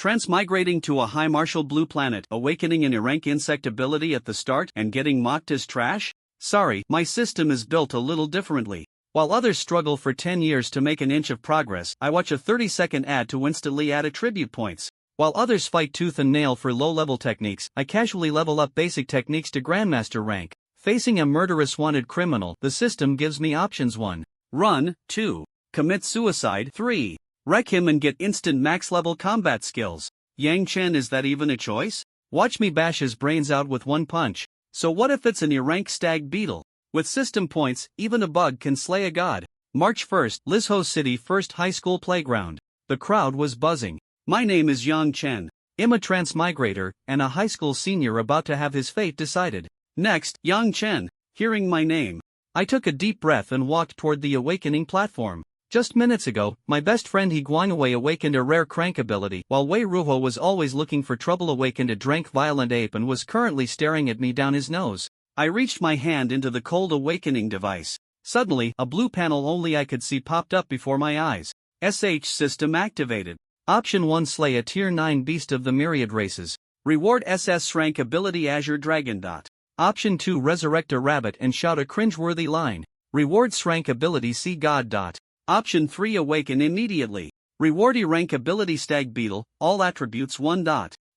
Transmigrating to a high martial blue planet, awakening in rank insect ability at the start and getting mocked as trash? Sorry, my system is built a little differently. While others struggle for 10 years to make an inch of progress, I watch a 30-second ad to instantly add attribute points. While others fight tooth and nail for low-level techniques, I casually level up basic techniques to Grandmaster rank. Facing a murderous wanted criminal, the system gives me options: 1. Run, 2. Commit suicide, 3. Wreck him and get instant max-level combat skills. Yang Chen, is that even a choice? Watch me bash his brains out with one punch. So what if it's an E-rank stag beetle? With system points, even a bug can slay a god. March 1st, Lizho City First High School Playground. The crowd was buzzing. My name is Yang Chen. I'm a transmigrator, and a high school senior about to have his fate decided. Next, Yang Chen. Hearing my name, I took a deep breath and walked toward the awakening platform. Just minutes ago, my best friend He Guangwei awakened a rare crank ability, while Wei Ruho was always looking for trouble awakened a drank violent ape and was currently staring at me down his nose. I reached my hand into the cold awakening device. Suddenly, a blue panel only I could see popped up before my eyes. SH system activated. Option 1: Slay a Tier 9 beast of the myriad races. Reward SS rank ability Azure Dragon. Option 2: Resurrect a rabbit and shout a cringeworthy line. Reward rank ability Sea God. Option 3: Awaken immediately. Reward rank ability Stag Beetle, all attributes 1.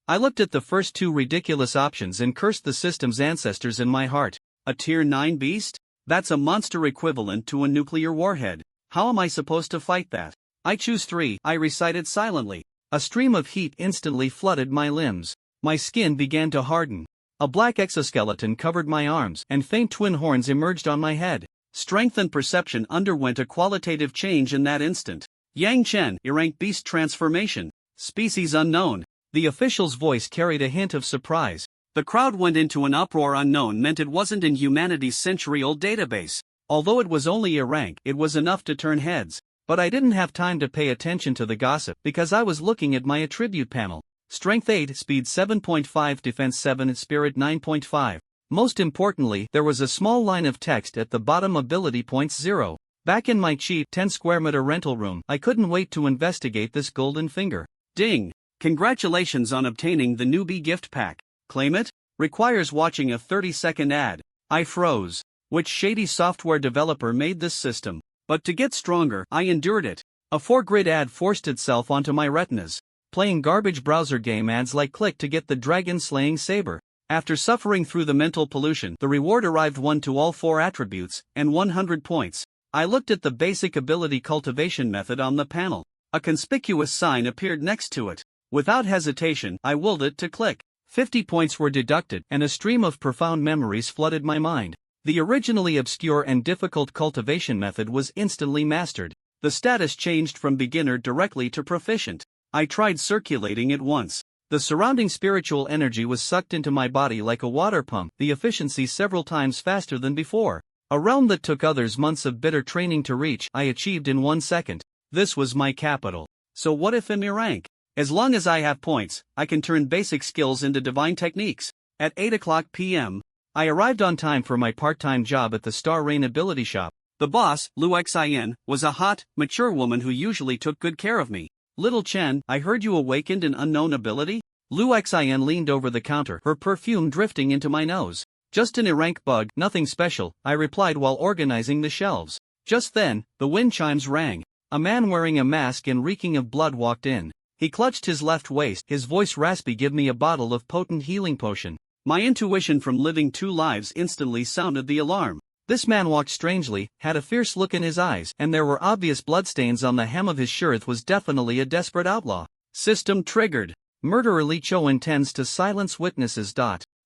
I looked at the first two ridiculous options and cursed the system's ancestors in my heart. A Tier 9 beast? That's a monster equivalent to a nuclear warhead. How am I supposed to fight that? I choose 3, I recited silently. A stream of heat instantly flooded my limbs. My skin began to harden. A black exoskeleton covered my arms, and faint twin horns emerged on my head. Strength and perception underwent a qualitative change in that instant. Yang Chen, E-rank beast transformation. Species unknown. The official's voice carried a hint of surprise. The crowd went into an uproar. Unknown meant it wasn't in humanity's century-old database. Although it was only a rank, it was enough to turn heads. But I didn't have time to pay attention to the gossip because I was looking at my attribute panel. Strength 8, Speed 7.5, Defense 7, Spirit 9.5. Most importantly, there was a small line of text at the bottom: ability points 0. Back in my cheap 10 square meter rental room, I couldn't wait to investigate this golden finger. Ding! Congratulations on obtaining the newbie gift pack. Claim it? Requires watching a 30-second ad. I froze. Which shady software developer made this system? But to get stronger, I endured it. A 4-grid ad forced itself onto my retinas. Playing garbage browser game ads like click to get the dragon-slaying saber. After suffering through the mental pollution, the reward arrived: 1 to all 4 attributes, and 100 points. I looked at the basic ability cultivation method on the panel. A conspicuous sign appeared next to it. Without hesitation, I willed it to click. 50 points were deducted, and a stream of profound memories flooded my mind. The originally obscure and difficult cultivation method was instantly mastered. The status changed from beginner directly to proficient. I tried circulating it once. The surrounding spiritual energy was sucked into my body like a water pump, the efficiency several times faster than before. A realm that took others months of bitter training to reach, I achieved in 1 second. This was my capital. So what if I'm E-rank? As long as I have points, I can turn basic skills into divine techniques. At 8:00 p.m., I arrived on time for my part-time job at the Star Rain Ability Shop. The boss, Lu Xin, was a hot, mature woman who usually took good care of me. Little Chen, I heard you awakened an unknown ability? Lu Xin leaned over the counter, her perfume drifting into my nose. Just an E-rank bug, nothing special, I replied while organizing the shelves. Just then, the wind chimes rang. A man wearing a mask and reeking of blood walked in. He clutched his left waist, his voice raspy. Give me a bottle of potent healing potion. My intuition from living 2 lives instantly sounded the alarm. This man walked strangely, had a fierce look in his eyes, and there were obvious bloodstains on the hem of his shirt. Was definitely a desperate outlaw. System triggered. Murderer Li Chou intends to silence witnesses.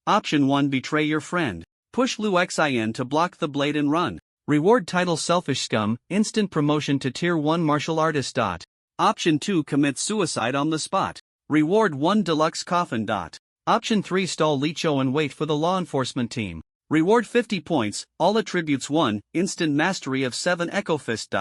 Option 1: Betray your friend. Push Lu Xin to block the blade and run. Reward title Selfish Scum, instant promotion to Tier 1 martial artist. Option 2: Commit suicide on the spot. Reward 1 deluxe coffin. Option 3: Stall Li Chou and wait for the law enforcement team. Reward 50 points, all attributes 1, instant mastery of 7 Echo Fist.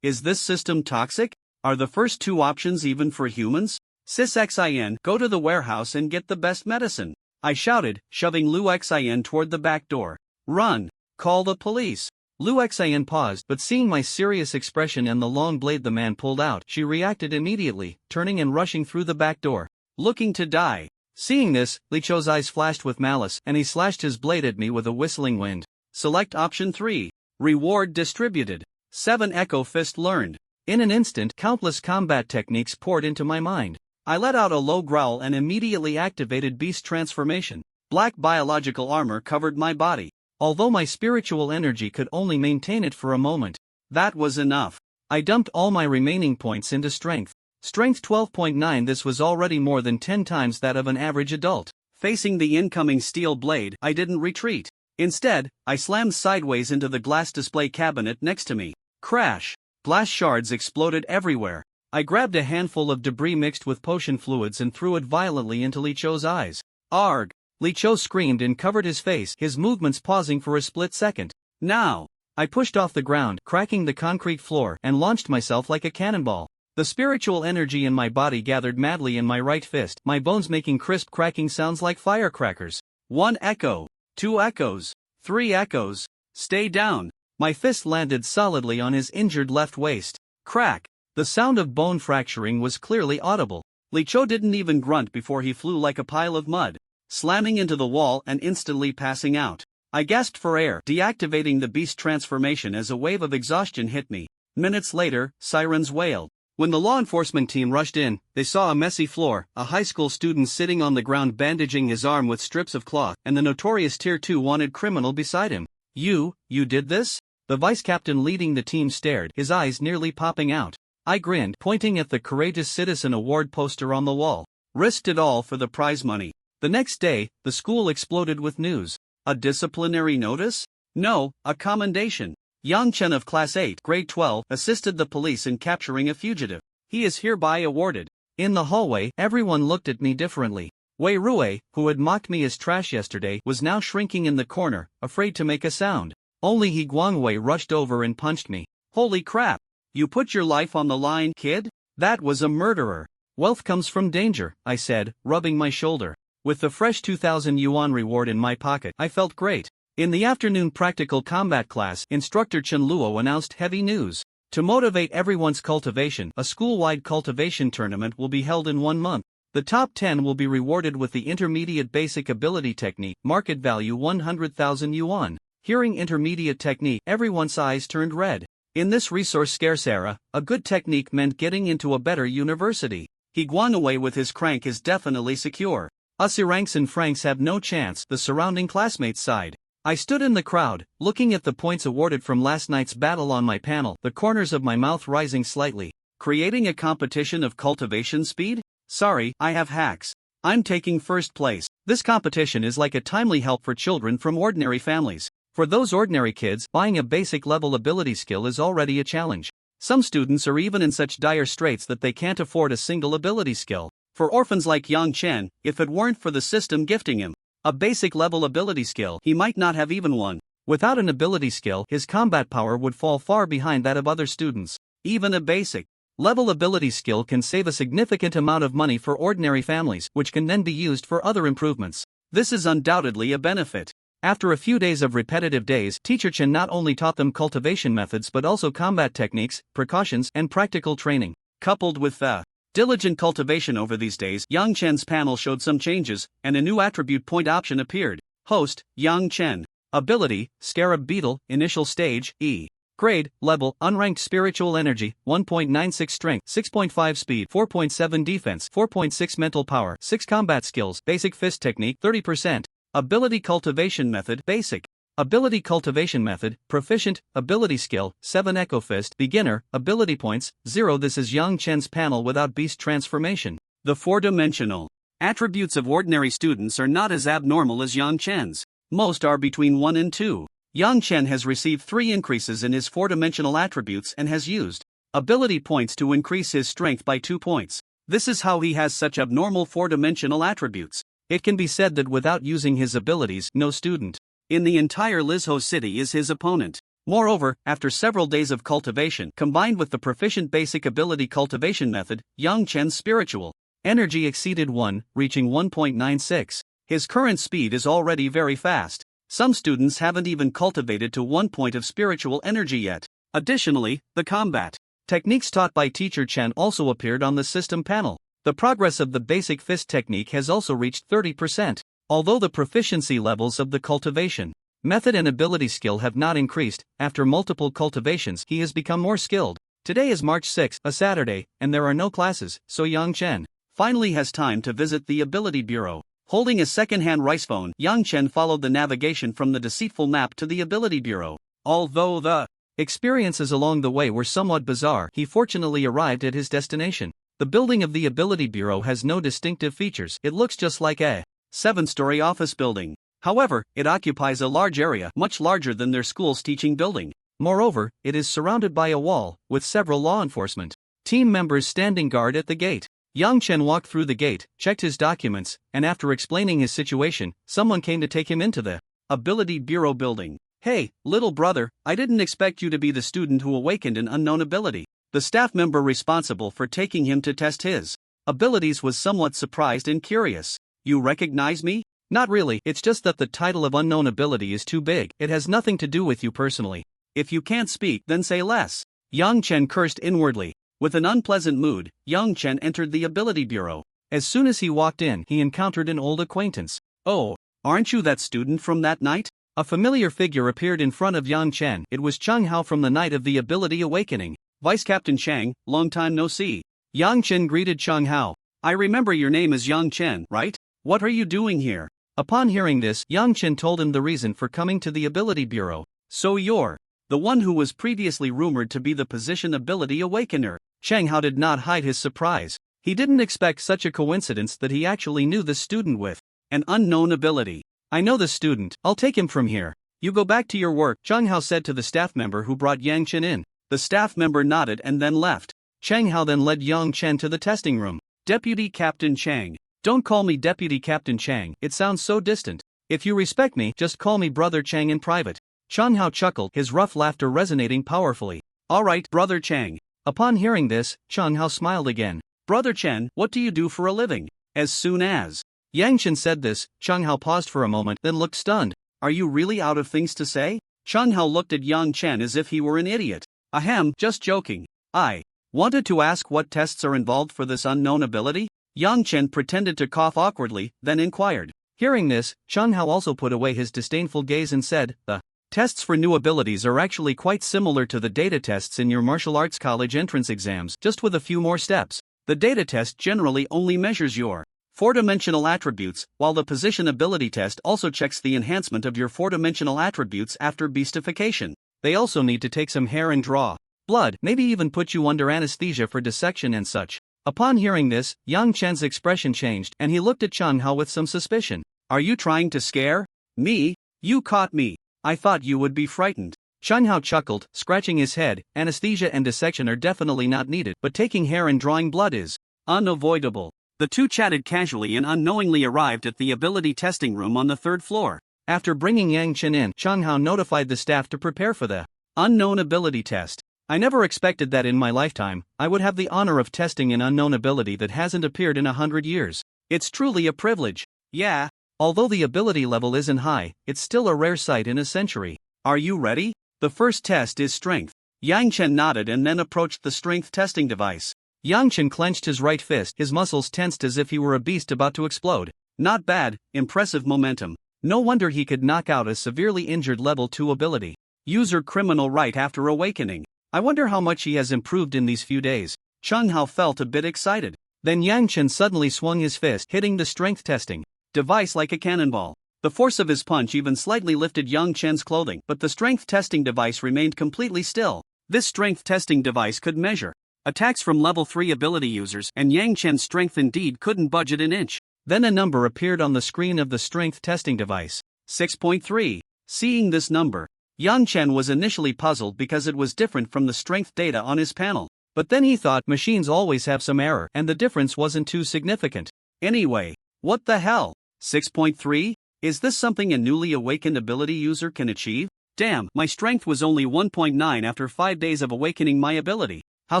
Is this system toxic? Are the first 2 options even for humans? Sis Xin, go to the warehouse and get the best medicine. I shouted, shoving Lu Xin toward the back door. Run! Call the police! Lu Xin paused, but seeing my serious expression and the long blade the man pulled out, she reacted immediately, turning and rushing through the back door. looking to die. Seeing this, Li Chou's eyes flashed with malice and he slashed his blade at me with a whistling wind. Select option 3. Reward distributed. 7 Echo Fist learned. In an instant, countless combat techniques poured into my mind. I let out a low growl and immediately activated Beast Transformation. Black biological armor covered my body, although my spiritual energy could only maintain it for a moment. That was enough. I dumped all my remaining points into strength. Strength 12.9. This was already more than 10 times that of an average adult. Facing the incoming steel blade, I didn't retreat. Instead, I slammed sideways into the glass display cabinet next to me. Crash! Glass shards exploded everywhere. I grabbed a handful of debris mixed with potion fluids and threw it violently into Li Chou's eyes. Arg! Li Chou screamed and covered his face, his movements pausing for a split second. Now! I pushed off the ground, cracking the concrete floor, and launched myself like a cannonball. The spiritual energy in my body gathered madly in my right fist, my bones making crisp cracking sounds like firecrackers. 1 echo. 2 echoes. 3 echoes. Stay down. My fist landed solidly on his injured left waist. Crack! The sound of bone fracturing was clearly audible. Li Chou didn't even grunt before he flew like a pile of mud, slamming into the wall and instantly passing out. I gasped for air, deactivating the beast transformation as a wave of exhaustion hit me. Minutes later, sirens wailed. When the law enforcement team rushed in, they saw a messy floor, a high school student sitting on the ground bandaging his arm with strips of cloth, and the notorious Tier 2 wanted criminal beside him. You did this? The vice captain leading the team stared, his eyes nearly popping out. I grinned, pointing at the Courageous Citizen Award poster on the wall. Risked it all for the prize money. The next day, the school exploded with news. A disciplinary notice? No, a commendation. Yang Chen of Class 8, Grade 12, assisted the police in capturing a fugitive. He is hereby awarded. In the hallway, everyone looked at me differently. Wei Rui, who had mocked me as trash yesterday, was now shrinking in the corner, afraid to make a sound. Only He Guangwei rushed over and punched me. Holy crap! You put your life on the line, kid? That was a murderer. Wealth comes from danger, I said, rubbing my shoulder. With the fresh 2,000 yuan reward in my pocket, I felt great. In the afternoon practical combat class, Instructor Chen Luo announced heavy news. To motivate everyone's cultivation, a school-wide cultivation tournament will be held in 1 month. The top 10 will be rewarded with the Intermediate Basic Ability Technique, market value 100,000 yuan. Hearing Intermediate Technique, everyone's eyes turned red. In this resource-scarce era, a good technique meant getting into a better university. He Guangwei with his crank is definitely secure. Us Iranks and Franks have no chance, the surrounding classmates sighed. I stood in the crowd, looking at the points awarded from last night's battle on my panel, the corners of my mouth rising slightly. Creating a competition of cultivation speed? Sorry, I have hacks. I'm taking first place. This competition is like a timely help for children from ordinary families. For those ordinary kids, buying a basic level ability skill is already a challenge. Some students are even in such dire straits that they can't afford a single ability skill. For orphans like Yang Chen, if it weren't for the system gifting him a basic level ability skill, he might not have even one. Without an ability skill, his combat power would fall far behind that of other students. Even a basic level ability skill can save a significant amount of money for ordinary families, which can then be used for other improvements. This is undoubtedly a benefit. After a few days of repetitive days, Teacher Chen not only taught them cultivation methods but also combat techniques, precautions, and practical training. Coupled with the diligent cultivation over these days, Yang Chen's panel showed some changes, and a new attribute point option appeared. Host, Yang Chen. Ability, Scarab Beetle, Initial Stage, E. Grade, Level, Unranked Spiritual Energy, 1.96 Strength, 6.5 Speed, 4.7 Defense, 4.6 Mental Power, 6 Combat Skills, Basic Fist Technique, 30%. Ability Cultivation Method, Basic. Ability Cultivation Method, Proficient, Ability Skill, 7 Echo Fist, Beginner, Ability Points, 0. This is Yang Chen's panel without Beast Transformation. The 4-dimensional attributes of ordinary students are not as abnormal as Yang Chen's. Most are between 1 and 2. Yang Chen has received 3 increases in his 4-dimensional attributes and has used ability points to increase his strength by 2 points. This is how he has such abnormal 4-dimensional attributes. It can be said that without using his abilities, no student in the entire Lizhou city is his opponent. Moreover, after several days of cultivation, combined with the proficient basic ability cultivation method, Yang Chen's spiritual energy exceeded 1, reaching 1.96. His current speed is already very fast. Some students haven't even cultivated to 1 point of spiritual energy yet. Additionally, the combat techniques taught by Teacher Chen also appeared on the system panel. The progress of the basic fist technique has also reached 30%. Although the proficiency levels of the cultivation, method and ability skill have not increased, after multiple cultivations he has become more skilled. Today is March 6, a Saturday, and there are no classes, so Yang Chen finally has time to visit the Ability Bureau. Holding a second-hand rice phone, Yang Chen followed the navigation from the deceitful map to the Ability Bureau. Although the experiences along the way were somewhat bizarre, he fortunately arrived at his destination. The building of the Ability Bureau has no distinctive features. It looks just like a 7-story office building. However, it occupies a large area, much larger than their school's teaching building. Moreover, it is surrounded by a wall, with several law enforcement team members standing guard at the gate. Yang Chen walked through the gate, checked his documents, and after explaining his situation, someone came to take him into the Ability Bureau building. "Hey, little brother, I didn't expect you to be the student who awakened an unknown ability." The staff member responsible for taking him to test his abilities was somewhat surprised and curious. "You recognize me?" "Not really, it's just that the title of unknown ability is too big. It has nothing to do with you personally. If you can't speak, then say less." Yang Chen cursed inwardly. With an unpleasant mood, Yang Chen entered the Ability Bureau. As soon as he walked in, he encountered an old acquaintance. "Oh, aren't you that student from that night?" A familiar figure appeared in front of Yang Chen. It was Chang Hao from the night of the Ability Awakening. "Vice Captain Chang, long time no see." Yang Chen greeted Chang Hao. "I remember your name is Yang Chen, right? What are you doing here?" Upon hearing this, Yang Chen told him the reason for coming to the Ability Bureau. "So you're the one who was previously rumored to be the position Ability Awakener." Chang Hao did not hide his surprise. He didn't expect such a coincidence that he actually knew the student with an unknown ability. "I know the student, I'll take him from here. You go back to your work," Chang Hao said to the staff member who brought Yang Chen in. The staff member nodded and then left. Chang Hao then led Yang Chen to the testing room. "Deputy Captain Chang." "Don't call me Deputy Captain Chang, it sounds so distant. If you respect me, just call me Brother Chang in private." Chang Hao chuckled, his rough laughter resonating powerfully. "Alright, Brother Chang." Upon hearing this, Chang Hao smiled again. "Brother Chen, what do you do for a living?" As soon as Yang Chen said this, Chang Hao paused for a moment, then looked stunned. "Are you really out of things to say?" Chang Hao looked at Yang Chen as if he were an idiot. "Ahem, just joking. I wanted to ask what tests are involved for this unknown ability?" Yang Chen pretended to cough awkwardly, then inquired. Hearing this, Chang Hao also put away his disdainful gaze and said, "The tests for new abilities are actually quite similar to the data tests in your martial arts college entrance exams, just with a few more steps. The data test generally only measures your four-dimensional attributes, while the position ability test also checks the enhancement of your four-dimensional attributes after beastification. They also need to take some hair and draw blood, maybe even put you under anesthesia for dissection and such." Upon hearing this, Yang Chen's expression changed and he looked at Chang Hao with some suspicion. "Are you trying to scare me? You caught me. I thought you would be frightened." Chang Hao chuckled, scratching his head. "Anesthesia and dissection are definitely not needed, but taking hair and drawing blood is unavoidable." The two chatted casually and unknowingly arrived at the ability testing room on the 3rd floor. After bringing Yang Chen in, Chang Hao notified the staff to prepare for the unknown ability test. "I never expected that in my lifetime I would have the honor of testing an unknown ability that hasn't appeared in 100 years. It's truly a privilege." "Yeah. Although the ability level isn't high, it's still a rare sight in a century. Are you ready? The first test is strength." Yang Chen nodded and then approached the strength testing device. Yang Chen clenched his right fist, his muscles tensed as if he were a beast about to explode. Not bad, impressive momentum. No wonder he could knock out a severely injured level 2 ability user criminal right after awakening. I wonder how much he has improved in these few days. Chang Hao felt a bit excited. Then Yang Chen suddenly swung his fist, hitting the strength testing device like a cannonball. The force of his punch even slightly lifted Yang Chen's clothing, but the strength testing device remained completely still. This strength testing device could measure attacks from level 3 ability users, and Yang Chen's strength indeed couldn't budge it an inch. Then a number appeared on the screen of the strength testing device. 6.3. Seeing this number, Yang Chen was initially puzzled because it was different from the strength data on his panel. But then he thought machines always have some error, and the difference wasn't too significant. Anyway, what the hell? 6.3? Is this something a newly awakened ability user can achieve? Damn, my strength was only 1.9 after 5 days of awakening my ability. How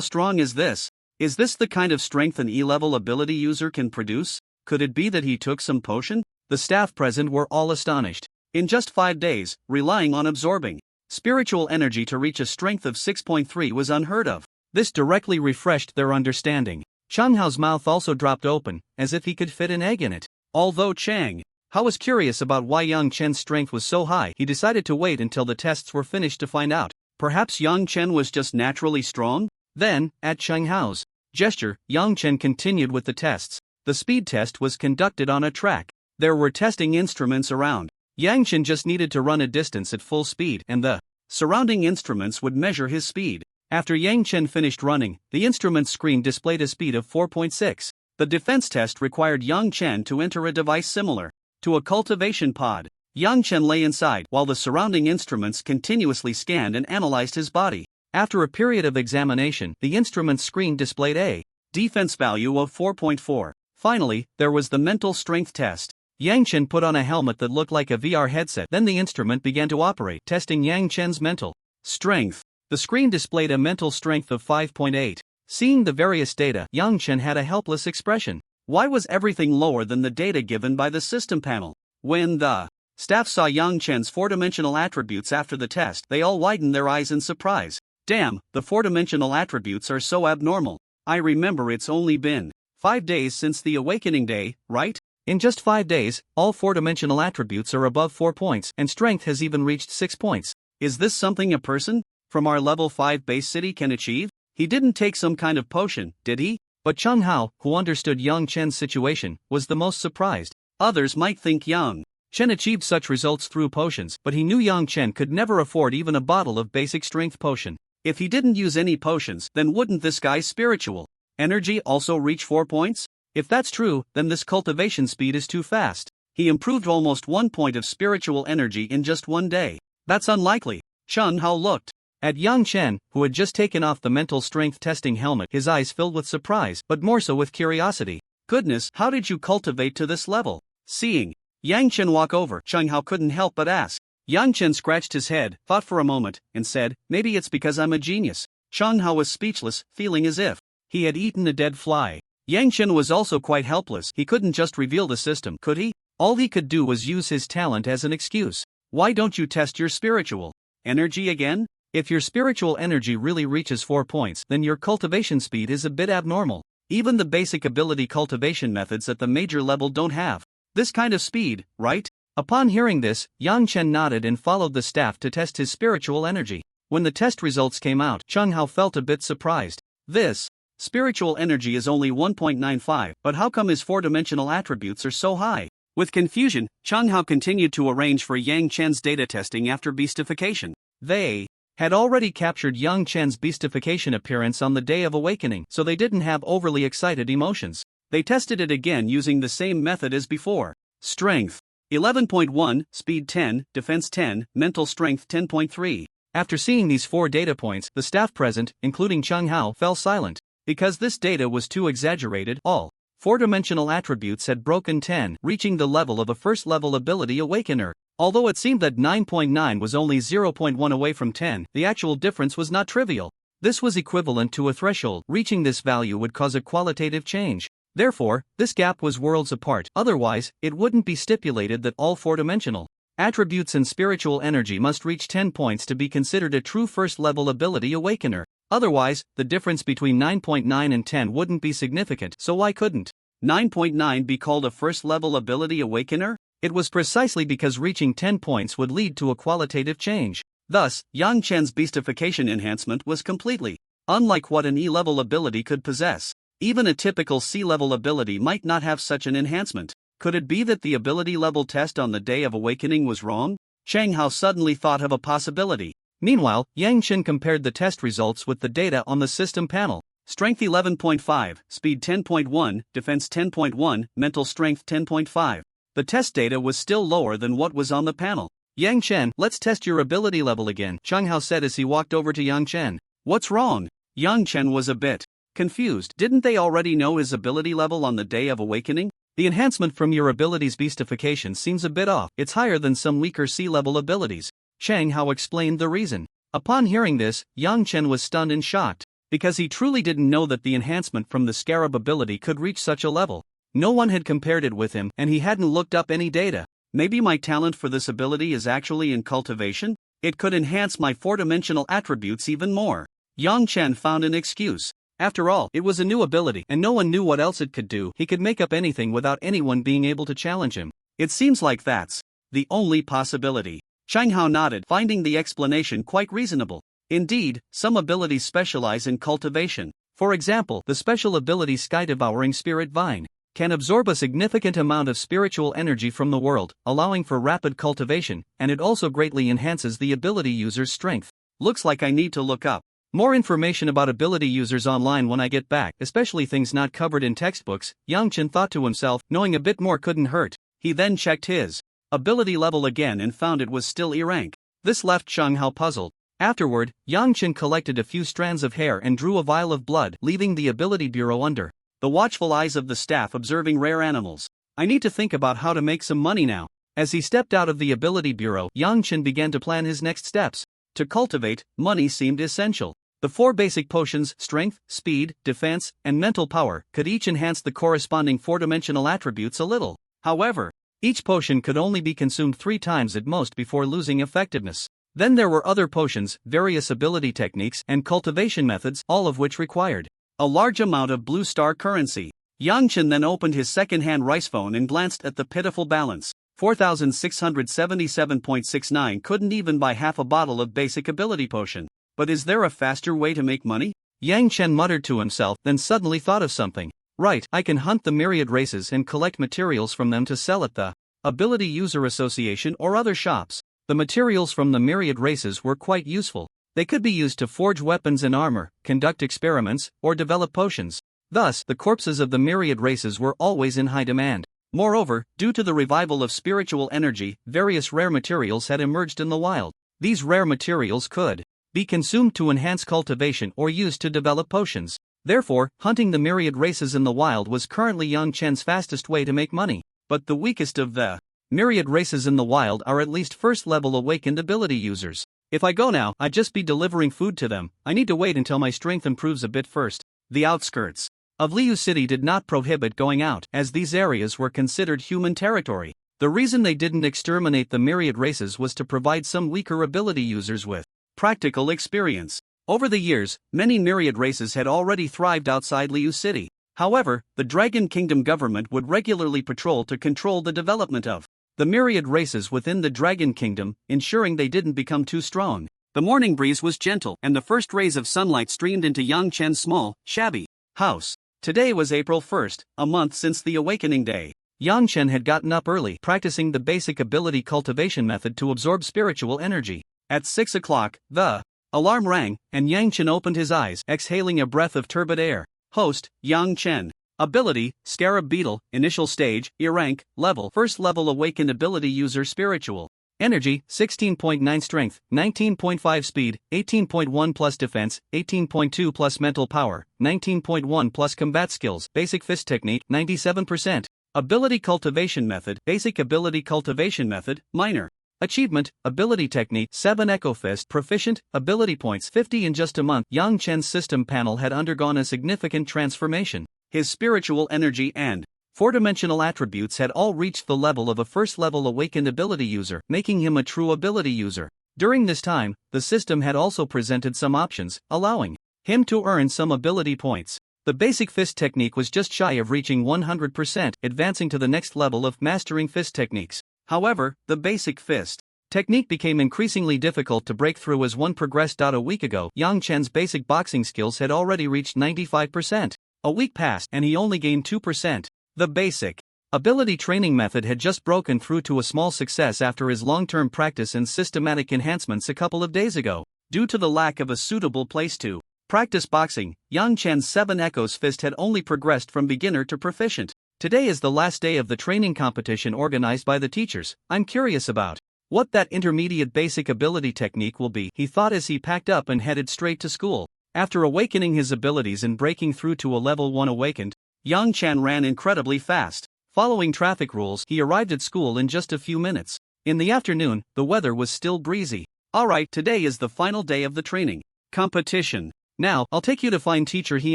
strong is this? Is this the kind of strength an E-level ability user can produce? Could it be that he took some potion? The staff present were all astonished. In just 5 days, relying on absorbing spiritual energy to reach a strength of 6.3 was unheard of. This directly refreshed their understanding. Chang Hao's mouth also dropped open, as if he could fit an egg in it. Although Chang Hao was curious about why Yang Chen's strength was so high, he decided to wait until the tests were finished to find out. Perhaps Yang Chen was just naturally strong? Then, at Chang Hao's gesture, Yang Chen continued with the tests. The speed test was conducted on a track. There were testing instruments around. Yang Chen just needed to run a distance at full speed, and the surrounding instruments would measure his speed. After Yang Chen finished running, the instrument screen displayed a speed of 4.6. The defense test required Yang Chen to enter a device similar to a cultivation pod. Yang Chen lay inside while the surrounding instruments continuously scanned and analyzed his body. After a period of examination, the instrument screen displayed a defense value of 4.4. Finally, there was the mental strength test. Yang Chen put on a helmet that looked like a VR headset. Then the instrument began to operate, testing Yang Chen's mental strength. The screen displayed a mental strength of 5.8. Seeing the various data, Yang Chen had a helpless expression. Why was everything lower than the data given by the system panel? When the staff saw Yang Chen's four-dimensional attributes after the test, they all widened their eyes in surprise. Damn, the four-dimensional attributes are so abnormal. I remember it's only been 5 days since the awakening day, right? In just 5 days, all four-dimensional attributes are above 4 points, and strength has even reached 6 points. Is this something a person from our level 5 base city can achieve? He didn't take some kind of potion, did he? But Chang Hao, who understood Yang Chen's situation, was the most surprised. Others might think Yang Chen achieved such results through potions, but he knew Yang Chen could never afford even a bottle of basic strength potion. If he didn't use any potions, then wouldn't this guy's spiritual energy also reach 4 points? If that's true, then this cultivation speed is too fast. He improved almost 1 point of spiritual energy in just 1 day. That's unlikely. Chang Hao looked at Yang Chen, who had just taken off the mental strength testing helmet, his eyes filled with surprise, but more so with curiosity. Goodness, how did you cultivate to this level? Seeing Yang Chen walk over, Chang Hao couldn't help but ask. Yang Chen scratched his head, thought for a moment, and said, maybe it's because I'm a genius. Chang Hao was speechless, feeling as if he had eaten a dead fly. Yang Chen was also quite helpless. He couldn't just reveal the system, could he? All he could do was use his talent as an excuse. Why don't you test your spiritual energy again? If your spiritual energy really reaches 4 points, then your cultivation speed is a bit abnormal. Even the basic ability cultivation methods at the major level don't have this kind of speed, right? Upon hearing this, Yang Chen nodded and followed the staff to test his spiritual energy. When the test results came out, Chang Hao felt a bit surprised. This spiritual energy is only 1.95, but how come his four-dimensional attributes are so high? With confusion, Chang Hao continued to arrange for Yang Chen's data testing after beastification. They had already captured Yang Chen's beastification appearance on the day of awakening, so they didn't have overly excited emotions. They tested it again using the same method as before. Strength 11.1, speed 10, defense 10, mental strength 10.3. After seeing these 4 data points, the staff present, including Chang Hao, fell silent. Because this data was too exaggerated, all four-dimensional attributes had broken 10, reaching the level of a first-level ability awakener. Although it seemed that 9.9 was only 0.1 away from 10, the actual difference was not trivial. This was equivalent to a threshold. Reaching this value would cause a qualitative change. Therefore, this gap was worlds apart. Otherwise, it wouldn't be stipulated that all four-dimensional attributes and spiritual energy must reach 10 points to be considered a true first-level ability awakener. Otherwise, the difference between 9.9 and 10 wouldn't be significant. So why couldn't 9.9 be called a first-level ability awakener? It was precisely because reaching 10 points would lead to a qualitative change. Thus, Yang Chen's beastification enhancement was completely unlike what an E-level ability could possess. Even a typical C-level ability might not have such an enhancement. Could it be that the ability level test on the day of awakening was wrong? Chang Hao suddenly thought of a possibility. Meanwhile, Yang Chen compared the test results with the data on the system panel. Strength 11.5, speed 10.1, defense 10.1, mental strength 10.5. The test data was still lower than what was on the panel. Yang Chen, let's test your ability level again, Chang Hao said as he walked over to Yang Chen. What's wrong? Yang Chen was a bit confused. Didn't they already know his ability level on the day of awakening? The enhancement from your ability's beastification seems a bit off. It's higher than some weaker C-level abilities. Chang Hao explained the reason. Upon hearing this, Yang Chen was stunned and shocked, because he truly didn't know that the enhancement from the scarab ability could reach such a level. No one had compared it with him, and he hadn't looked up any data. Maybe my talent for this ability is actually in cultivation? It could enhance my four-dimensional attributes even more. Yang Chen found an excuse. After all, it was a new ability, and no one knew what else it could do. He could make up anything without anyone being able to challenge him. It seems like that's the only possibility. Chang Hao nodded, finding the explanation quite reasonable. Indeed, some abilities specialize in cultivation. For example, the special ability Sky Devouring Spirit Vine can absorb a significant amount of spiritual energy from the world, allowing for rapid cultivation, and it also greatly enhances the ability user's strength. Looks like I need to look up more information about ability users online when I get back, especially things not covered in textbooks, Yang Chen thought to himself. Knowing a bit more couldn't hurt. He then checked his ability level again and found it was still E rank. This left Chang Hao puzzled. Afterward, Yang Chen collected a few strands of hair and drew a vial of blood, leaving the ability bureau under the watchful eyes of the staff observing rare animals. I need to think about how to make some money now. As he stepped out of the ability bureau, Yang Chen began to plan his next steps. To cultivate, money seemed essential. The 4 basic potions, strength, speed, defense, and mental power, could each enhance the corresponding 4-dimensional attributes a little. However, each potion could only be consumed 3 times at most before losing effectiveness. Then there were other potions, various ability techniques, and cultivation methods, all of which required a large amount of blue star currency. Yang Chen then opened his second-hand rice phone and glanced at the pitiful balance. 4,677.69 couldn't even buy half a bottle of basic ability potion. But is there a faster way to make money? Yang Chen muttered to himself, then suddenly thought of something. Right, I can hunt the myriad races and collect materials from them to sell at the Ability User Association or other shops. The materials from the myriad races were quite useful. They could be used to forge weapons and armor, conduct experiments, or develop potions. Thus, the corpses of the myriad races were always in high demand. Moreover, due to the revival of spiritual energy, various rare materials had emerged in the wild. These rare materials could be consumed to enhance cultivation or used to develop potions. Therefore, hunting the myriad races in the wild was currently Yang Chen's fastest way to make money. But the weakest of the myriad races in the wild are at least first-level awakened ability users. If I go now, I'd just be delivering food to them. I need to wait until my strength improves a bit first. The outskirts of Liu City did not prohibit going out, as these areas were considered human territory. The reason they didn't exterminate the myriad races was to provide some weaker ability users with practical experience. Over the years, many myriad races had already thrived outside Liu City. However, the Dragon Kingdom government would regularly patrol to control the development of the myriad races within the Dragon Kingdom, ensuring they didn't become too strong. The morning breeze was gentle, and the first rays of sunlight streamed into Yang Chen's small, shabby house. Today was April 1st, a month since the awakening day. Yang Chen had gotten up early, practicing the basic ability cultivation method to absorb spiritual energy. At 6 o'clock, the alarm rang, and Yang Chen opened his eyes, exhaling a breath of turbid air. Host, Yang Chen. Ability, Scarab Beetle, Initial Stage, E rank, Level, First Level Awakened Ability User Spiritual. Energy, 16.9 Strength, 19.5 Speed, 18.1 plus Defense, 18.2 plus Mental Power, 19.1 plus Combat Skills. Basic Fist Technique, 97%. Ability Cultivation Method, Basic Ability Cultivation Method, Minor. Achievement, Ability Technique, 7 Echo Fist. Proficient, Ability Points 50. In just a month, Yang Chen's system panel had undergone a significant transformation. His spiritual energy and 4-dimensional attributes had all reached the level of a first-level awakened ability user, making him a true ability user. During this time, the system had also presented some options, allowing him to earn some ability points. The basic fist technique was just shy of reaching 100%, advancing to the next level of mastering fist techniques. However, the basic fist technique became increasingly difficult to break through as one progressed. A week ago, Yang Chen's basic boxing skills had already reached 95%. A week passed, and he only gained 2%. The basic ability training method had just broken through to a small success after his long-term practice and systematic enhancements a couple of days ago. Due to the lack of a suitable place to practice boxing, Yang Chen's 7 Echoes Fist had only progressed from beginner to proficient. Today is the last day of the training competition organized by the teachers. I'm curious about what that intermediate basic ability technique will be, he thought as he packed up and headed straight to school. After awakening his abilities and breaking through to a level 1 awakened, Yang Chen ran incredibly fast. Following traffic rules, he arrived at school in just a few minutes. In the afternoon, the weather was still breezy. Alright, today is the final day of the training competition. Now, I'll take you to find teacher He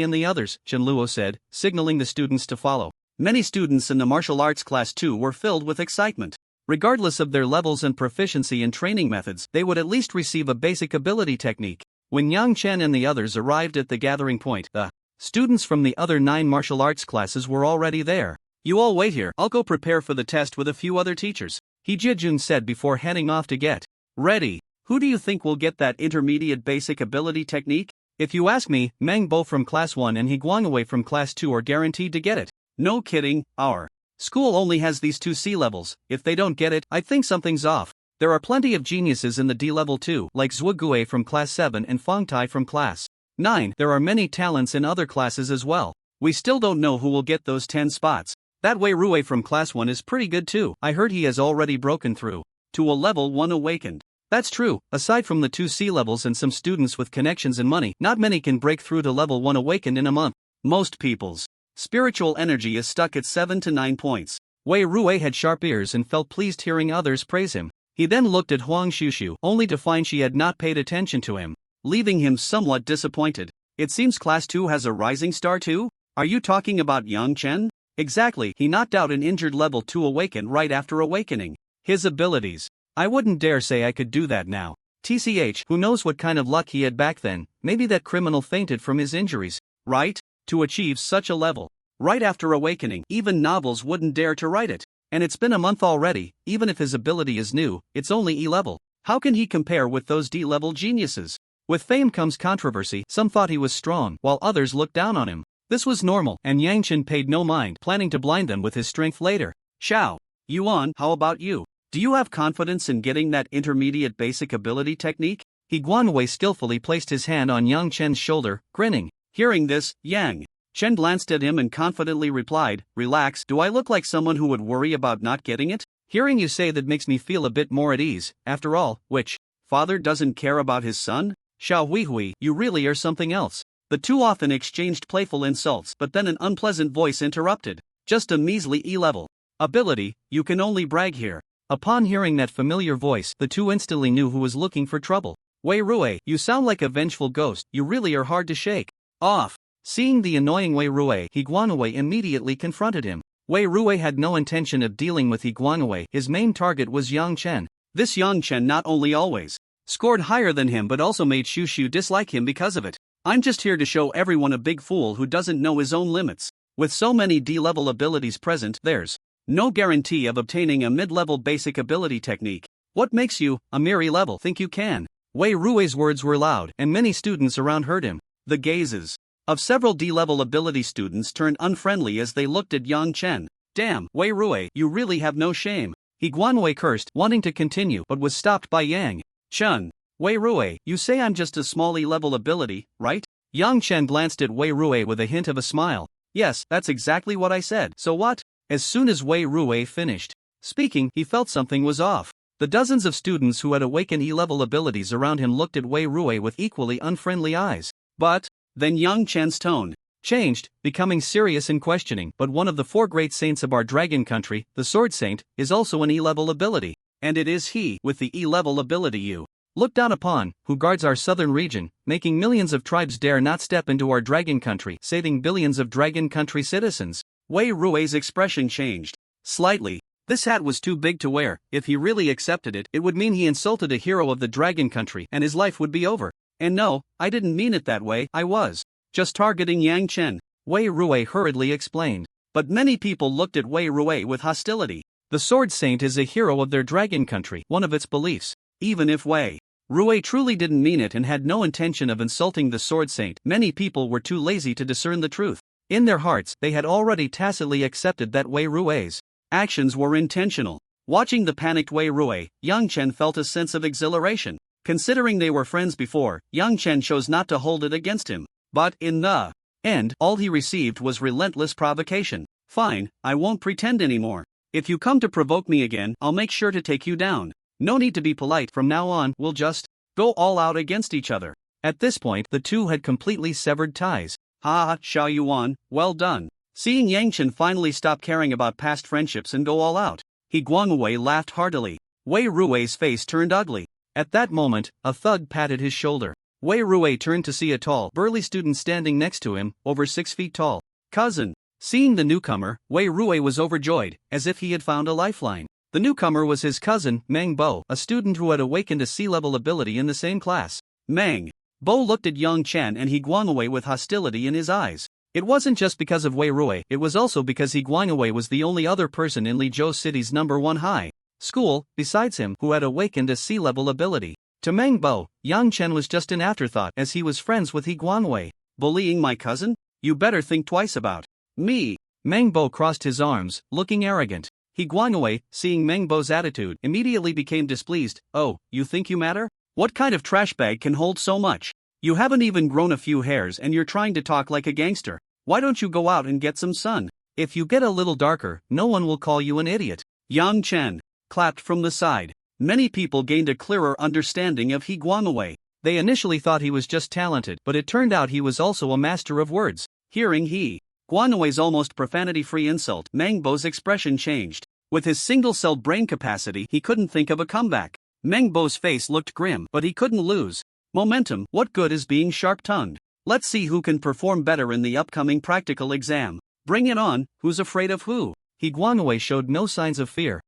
and the others, Chen Luo said, signaling the students to follow. Many students in the martial arts class 2 were filled with excitement. Regardless of their levels and proficiency in training methods, they would at least receive a basic ability technique. When Yang Chen and the others arrived at the gathering point, the Students from the other 9 martial arts classes were already there. You all wait here, I'll go prepare for the test with a few other teachers, He Jijun said before heading off to get ready. Who do you think will get that intermediate basic ability technique? If you ask me, Meng Bo from class 1 and He Guangwei from class 2 are guaranteed to get it. No kidding, our school only has these 2 C levels. If they don't get it, I think something's off. There are plenty of geniuses in the D level too, like Zhuguei from class 7 and Fang Tai from class 9. There are many talents in other classes as well. We still don't know who will get those 10 spots. That Wei Rui from class 1 is pretty good too. I heard he has already broken through to a level 1 awakened. That's true, aside from the 2 C levels and some students with connections and money, not many can break through to level 1 awakened in a month. Most people's spiritual energy is stuck at 7 to 9 points. Wei Rui had sharp ears and felt pleased hearing others praise him. He then looked at Huang Shushu, only to find she had not paid attention to him, leaving him somewhat disappointed. It seems class 2 has a rising star too? Are you talking about Yang Chen? Exactly, he knocked out an injured level 2 awakened right after awakening. His abilities. I wouldn't dare say I could do that now. TCH, who knows what kind of luck he had back then, maybe that criminal fainted from his injuries, right? To achieve such a level. Right after awakening, even novels wouldn't dare to write it. And it's been a month already, even if his ability is new, it's only E level. How can he compare with those D level geniuses? With fame comes controversy, some thought he was strong, while others looked down on him. This was normal, and Yang Chen paid no mind, planning to blind them with his strength later. Xiao Yuan, how about you? Do you have confidence in getting that intermediate basic ability technique? He Guanwei skillfully placed his hand on Yang Chen's shoulder, grinning. Hearing this, Yang Chen glanced at him and confidently replied, Relax, do I look like someone who would worry about not getting it? Hearing you say that makes me feel a bit more at ease. After all, which father doesn't care about his son? Xiao Huihui, you really are something else. The two often exchanged playful insults, but then an unpleasant voice interrupted. Just a measly E-level ability, you can only brag here. Upon hearing that familiar voice, the two instantly knew who was looking for trouble. Wei Rui, you sound like a vengeful ghost, you really are hard to shake off. Seeing the annoying Wei Rui, He Guanwei immediately confronted him. Wei Rui had no intention of dealing with He Guanwei, his main target was Yang Chen. This Yang Chen not only always scored higher than him but also made Shushu dislike him because of it. I'm just here to show everyone a big fool who doesn't know his own limits. With so many D-level abilities present, there's no guarantee of obtaining a mid-level basic ability technique. What makes you, a mere E-level, think you can? Wei Rui's words were loud, and many students around heard him. The gazes of several D-level ability students turned unfriendly as they looked at Yang Chen. Damn, Wei Rui, you really have no shame. He Guanwei cursed, wanting to continue, but was stopped by Yang Chen. Wei Rui, you say I'm just a small E-level ability, right? Yang Chen glanced at Wei Rui with a hint of a smile. Yes, that's exactly what I said. So what? As soon as Wei Rui finished speaking, he felt something was off. The dozens of students who had awakened E-level abilities around him looked at Wei Rui with equally unfriendly eyes. But then Yang Chen's tone changed, becoming serious and questioning. But one of the 4 great saints of our dragon country, the Sword Saint, is also an E-level ability. And it is he, with the E-level ability you look down upon, who guards our southern region, making millions of tribes dare not step into our dragon country, saving billions of dragon country citizens. Wei Rui's expression changed slightly. This hat was too big to wear. If he really accepted it, it would mean he insulted a hero of the dragon country and his life would be over. And no, I didn't mean it that way, I was just targeting Yang Chen, Wei Rui hurriedly explained. But many people looked at Wei Rui with hostility. The Sword Saint is a hero of their dragon country, one of its beliefs. Even if Wei Rui truly didn't mean it and had no intention of insulting the Sword Saint, many people were too lazy to discern the truth. In their hearts, they had already tacitly accepted that Wei Rui's actions were intentional. Watching the panicked Wei Rui, Yang Chen felt a sense of exhilaration. Considering they were friends before, Yang Chen chose not to hold it against him. But in the end, all he received was relentless provocation. Fine, I won't pretend anymore. If you come to provoke me again, I'll make sure to take you down. No need to be polite, from now on, we'll just go all out against each other. At this point, the two had completely severed ties. Ha, Xiao Yuan, well done. Seeing Yang Chen finally stop caring about past friendships and go all out, He Guangwei laughed heartily. Wei Rui's face turned ugly. At that moment, a thug patted his shoulder. Wei Rui turned to see a tall, burly student standing next to him, over 6 feet tall. Cousin. Seeing the newcomer, Wei Rui was overjoyed, as if he had found a lifeline. The newcomer was his cousin, Meng Bo, a student who had awakened a C-level ability in the same class. Meng Bo looked at Yang Chen and He Guangwei with hostility in his eyes. It wasn't just because of Wei Ruwei, it was also because He Guangwei was the only other person in Lizhou City's #1 high school, besides him, who had awakened a sea-level ability. To Meng Bo, Yang Chen was just an afterthought as he was friends with He Guangwei. Bullying my cousin? You better think twice about me. Meng Bo crossed his arms, looking arrogant. He Guangwei, seeing Meng Bo's attitude, immediately became displeased. Oh, you think you matter? What kind of trash bag can hold so much? You haven't even grown a few hairs and you're trying to talk like a gangster. Why don't you go out and get some sun? If you get a little darker, no one will call you an idiot. Yang Chen clapped from the side. Many people gained a clearer understanding of He Guangwei. They initially thought he was just talented, but it turned out he was also a master of words. Hearing He Guangwei's almost profanity-free insult, Meng Bo's expression changed. With his single-celled brain capacity, he couldn't think of a comeback. Meng Bo's face looked grim, but he couldn't lose momentum. What good is being sharp-tongued? Let's see who can perform better in the upcoming practical exam. Bring it on, who's afraid of who? He Guangwei showed no signs of fear.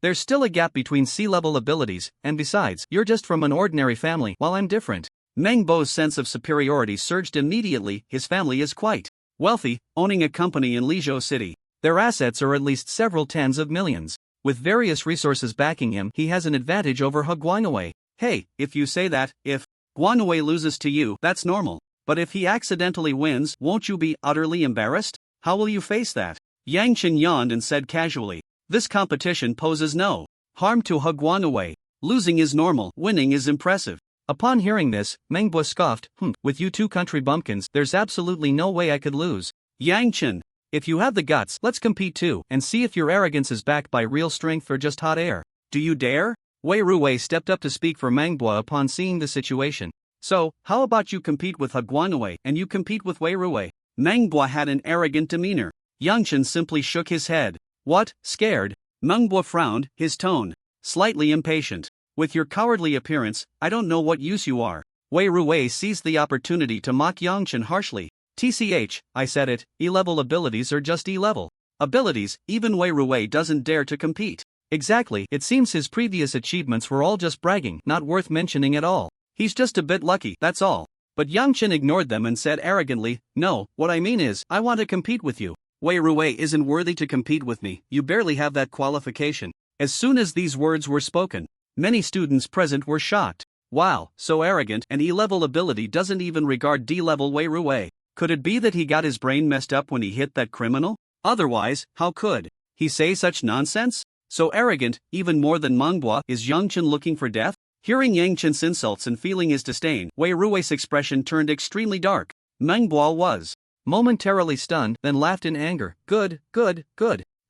There's still a gap between sea-level abilities, and besides, you're just from an ordinary family, while I'm different. Meng Bo's sense of superiority surged immediately. His family is quite wealthy, owning a company in Lizhou City. Their assets are at least several tens of millions. With various resources backing him, he has an advantage over He Guangwei. Hey, if you say that, if Guangwei loses to you, that's normal. But if he accidentally wins, won't you be utterly embarrassed? How will you face that? Yang Chen yawned and said casually, this competition poses no harm to He Guangwei. Losing is normal, winning is impressive. Upon hearing this, Meng Bo scoffed, with you two country bumpkins, there's absolutely no way I could lose. Yang Chen, if you have the guts, let's compete too, and see if your arrogance is backed by real strength or just hot air. Do you dare? Wei Ruwei stepped up to speak for Meng Bo upon seeing the situation. So, how about you compete with He Guangwei and you compete with Wei Ruwei? Meng Bo had an arrogant demeanor. Yang Chen simply shook his head. What, scared? Meng Bo frowned, his tone slightly impatient. With your cowardly appearance, I don't know what use you are. Wei Ruwei seized the opportunity to mock Yang Chen harshly. TCH, I said it, E-level abilities are just E-level abilities, even Wei Ruwei doesn't dare to compete. Exactly, it seems his previous achievements were all just bragging, not worth mentioning at all. He's just a bit lucky, that's all. But Yang Chen ignored them and said arrogantly, no, what I mean is, I want to compete with you. Wei Ruwei isn't worthy to compete with me, you barely have that qualification. As soon as these words were spoken, many students present were shocked. Wow, so arrogant, and E-level ability doesn't even regard D-level Wei Ruwei. Could it be that he got his brain messed up when he hit that criminal? Otherwise, how could he say such nonsense? So arrogant, even more than Manhwa, is Yang Chen looking for death? Hearing Yang Chen's insults and feeling his disdain, Wei Ruwei's expression turned extremely dark. Manhwa was momentarily stunned, then laughed in anger. Good.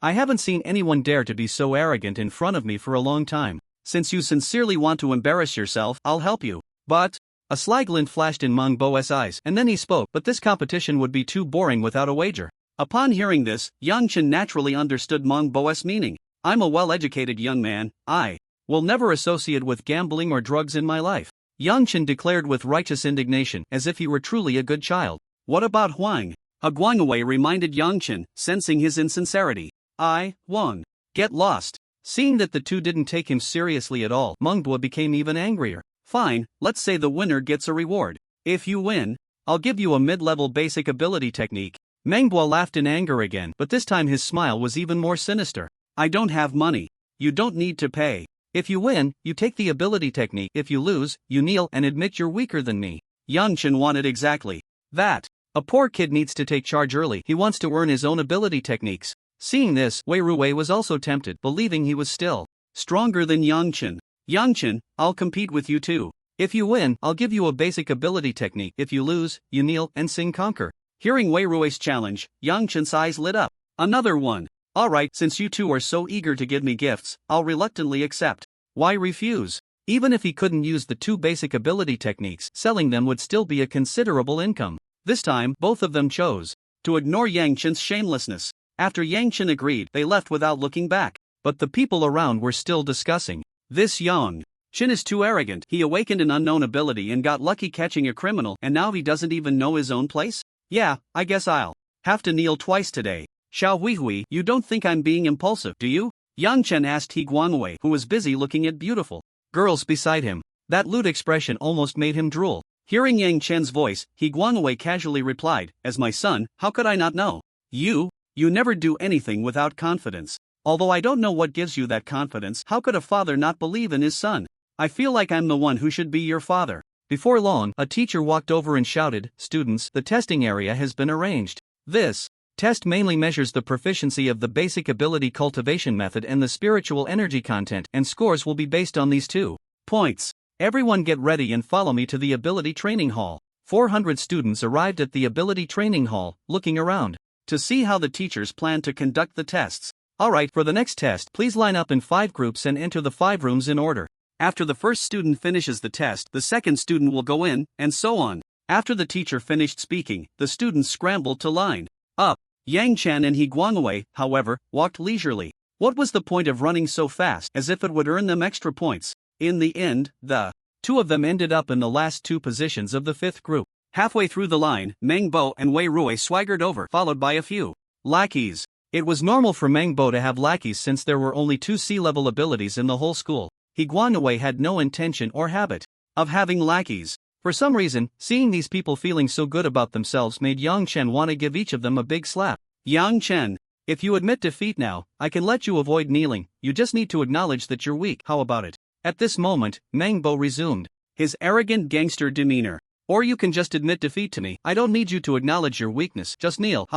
I haven't seen anyone dare to be so arrogant in front of me for a long time. Since you sincerely want to embarrass yourself, I'll help you. But a sly glint flashed in Meng Bo's eyes, and then he spoke, but this competition would be too boring without a wager. Upon hearing this, Yang Chen naturally understood Meng Bo's meaning. I'm a well-educated young man, I will never associate with gambling or drugs in my life. Yang Chen declared with righteous indignation, as if he were truly a good child. What about Huang? He Guangwei reminded Yang Chen, sensing his insincerity. I won't get lost. Seeing that the two didn't take him seriously at all, Meng Bo became even angrier. Fine, let's say the winner gets a reward. If you win, I'll give you a mid-level basic ability technique. Meng Bo laughed in anger again, but this time his smile was even more sinister. I don't have money. You don't need to pay. If you win, you take the ability technique. If you lose, you kneel and admit you're weaker than me. Yang Chen wanted exactly that. A poor kid needs to take charge early. He wants to earn his own ability techniques. Seeing this, Wei Ruwei was also tempted, believing he was still stronger than Yang Chen. Yang Chen, I'll compete with you too. If you win, I'll give you a basic ability technique. If you lose, you kneel and sing conquer. Hearing Wei Ruwei's challenge, Yang Chen's eyes lit up. Another one. Alright, since you two are so eager to give me gifts, I'll reluctantly accept. Why refuse? Even if he couldn't use the two basic ability techniques, selling them would still be a considerable income. This time, both of them chose to ignore Yang Chen's shamelessness. After Yang Chen agreed, they left without looking back. But the people around were still discussing. This Yang Chen is too arrogant. He awakened an unknown ability and got lucky catching a criminal, and now he doesn't even know his own place? Yeah, I guess I'll have to kneel twice today. Xiao Huihui, you don't think I'm being impulsive, do you? Yang Chen asked He Guangwei, who was busy looking at beautiful girls beside him. That lewd expression almost made him drool. Hearing Yang Chen's voice, He Guangwei casually replied, "As my son, how could I not know? You never do anything without confidence. Although I don't know what gives you that confidence, how could a father not believe in his son? I feel like I'm the one who should be your father." Before long, a teacher walked over and shouted, "Students, the testing area has been arranged. This test mainly measures the proficiency of the basic ability cultivation method and the spiritual energy content, and scores will be based on these 2 points. Everyone get ready and follow me to the ability training hall." 400 students arrived at the ability training hall, looking around to see how the teachers plan to conduct the tests. Alright, for the next test, please line up in 5 groups and enter the 5 rooms in order. After the first student finishes the test, the second student will go in, and so on. After the teacher finished speaking, the students scrambled to line up. Yang Chen and He Guangwei, however, walked leisurely. What was the point of running so fast, as if it would earn them extra points? In the end, the 2 of them ended up in the last 2 positions of the 5th group. Halfway through the line, Meng Bo and Wei Rui swaggered over, followed by a few lackeys. It was normal for Meng Bo to have lackeys since there were only 2 C-level abilities in the whole school. He Guangwei had no intention or habit of having lackeys. For some reason, seeing these people feeling so good about themselves made Yang Chen want to give each of them a big slap. "Yang Chen, if you admit defeat now, I can let you avoid kneeling. You just need to acknowledge that you're weak. How about it?" At this moment, Meng Bo resumed his arrogant gangster demeanor. "Or you can just admit defeat to me. I don't need you to acknowledge your weakness. Just kneel."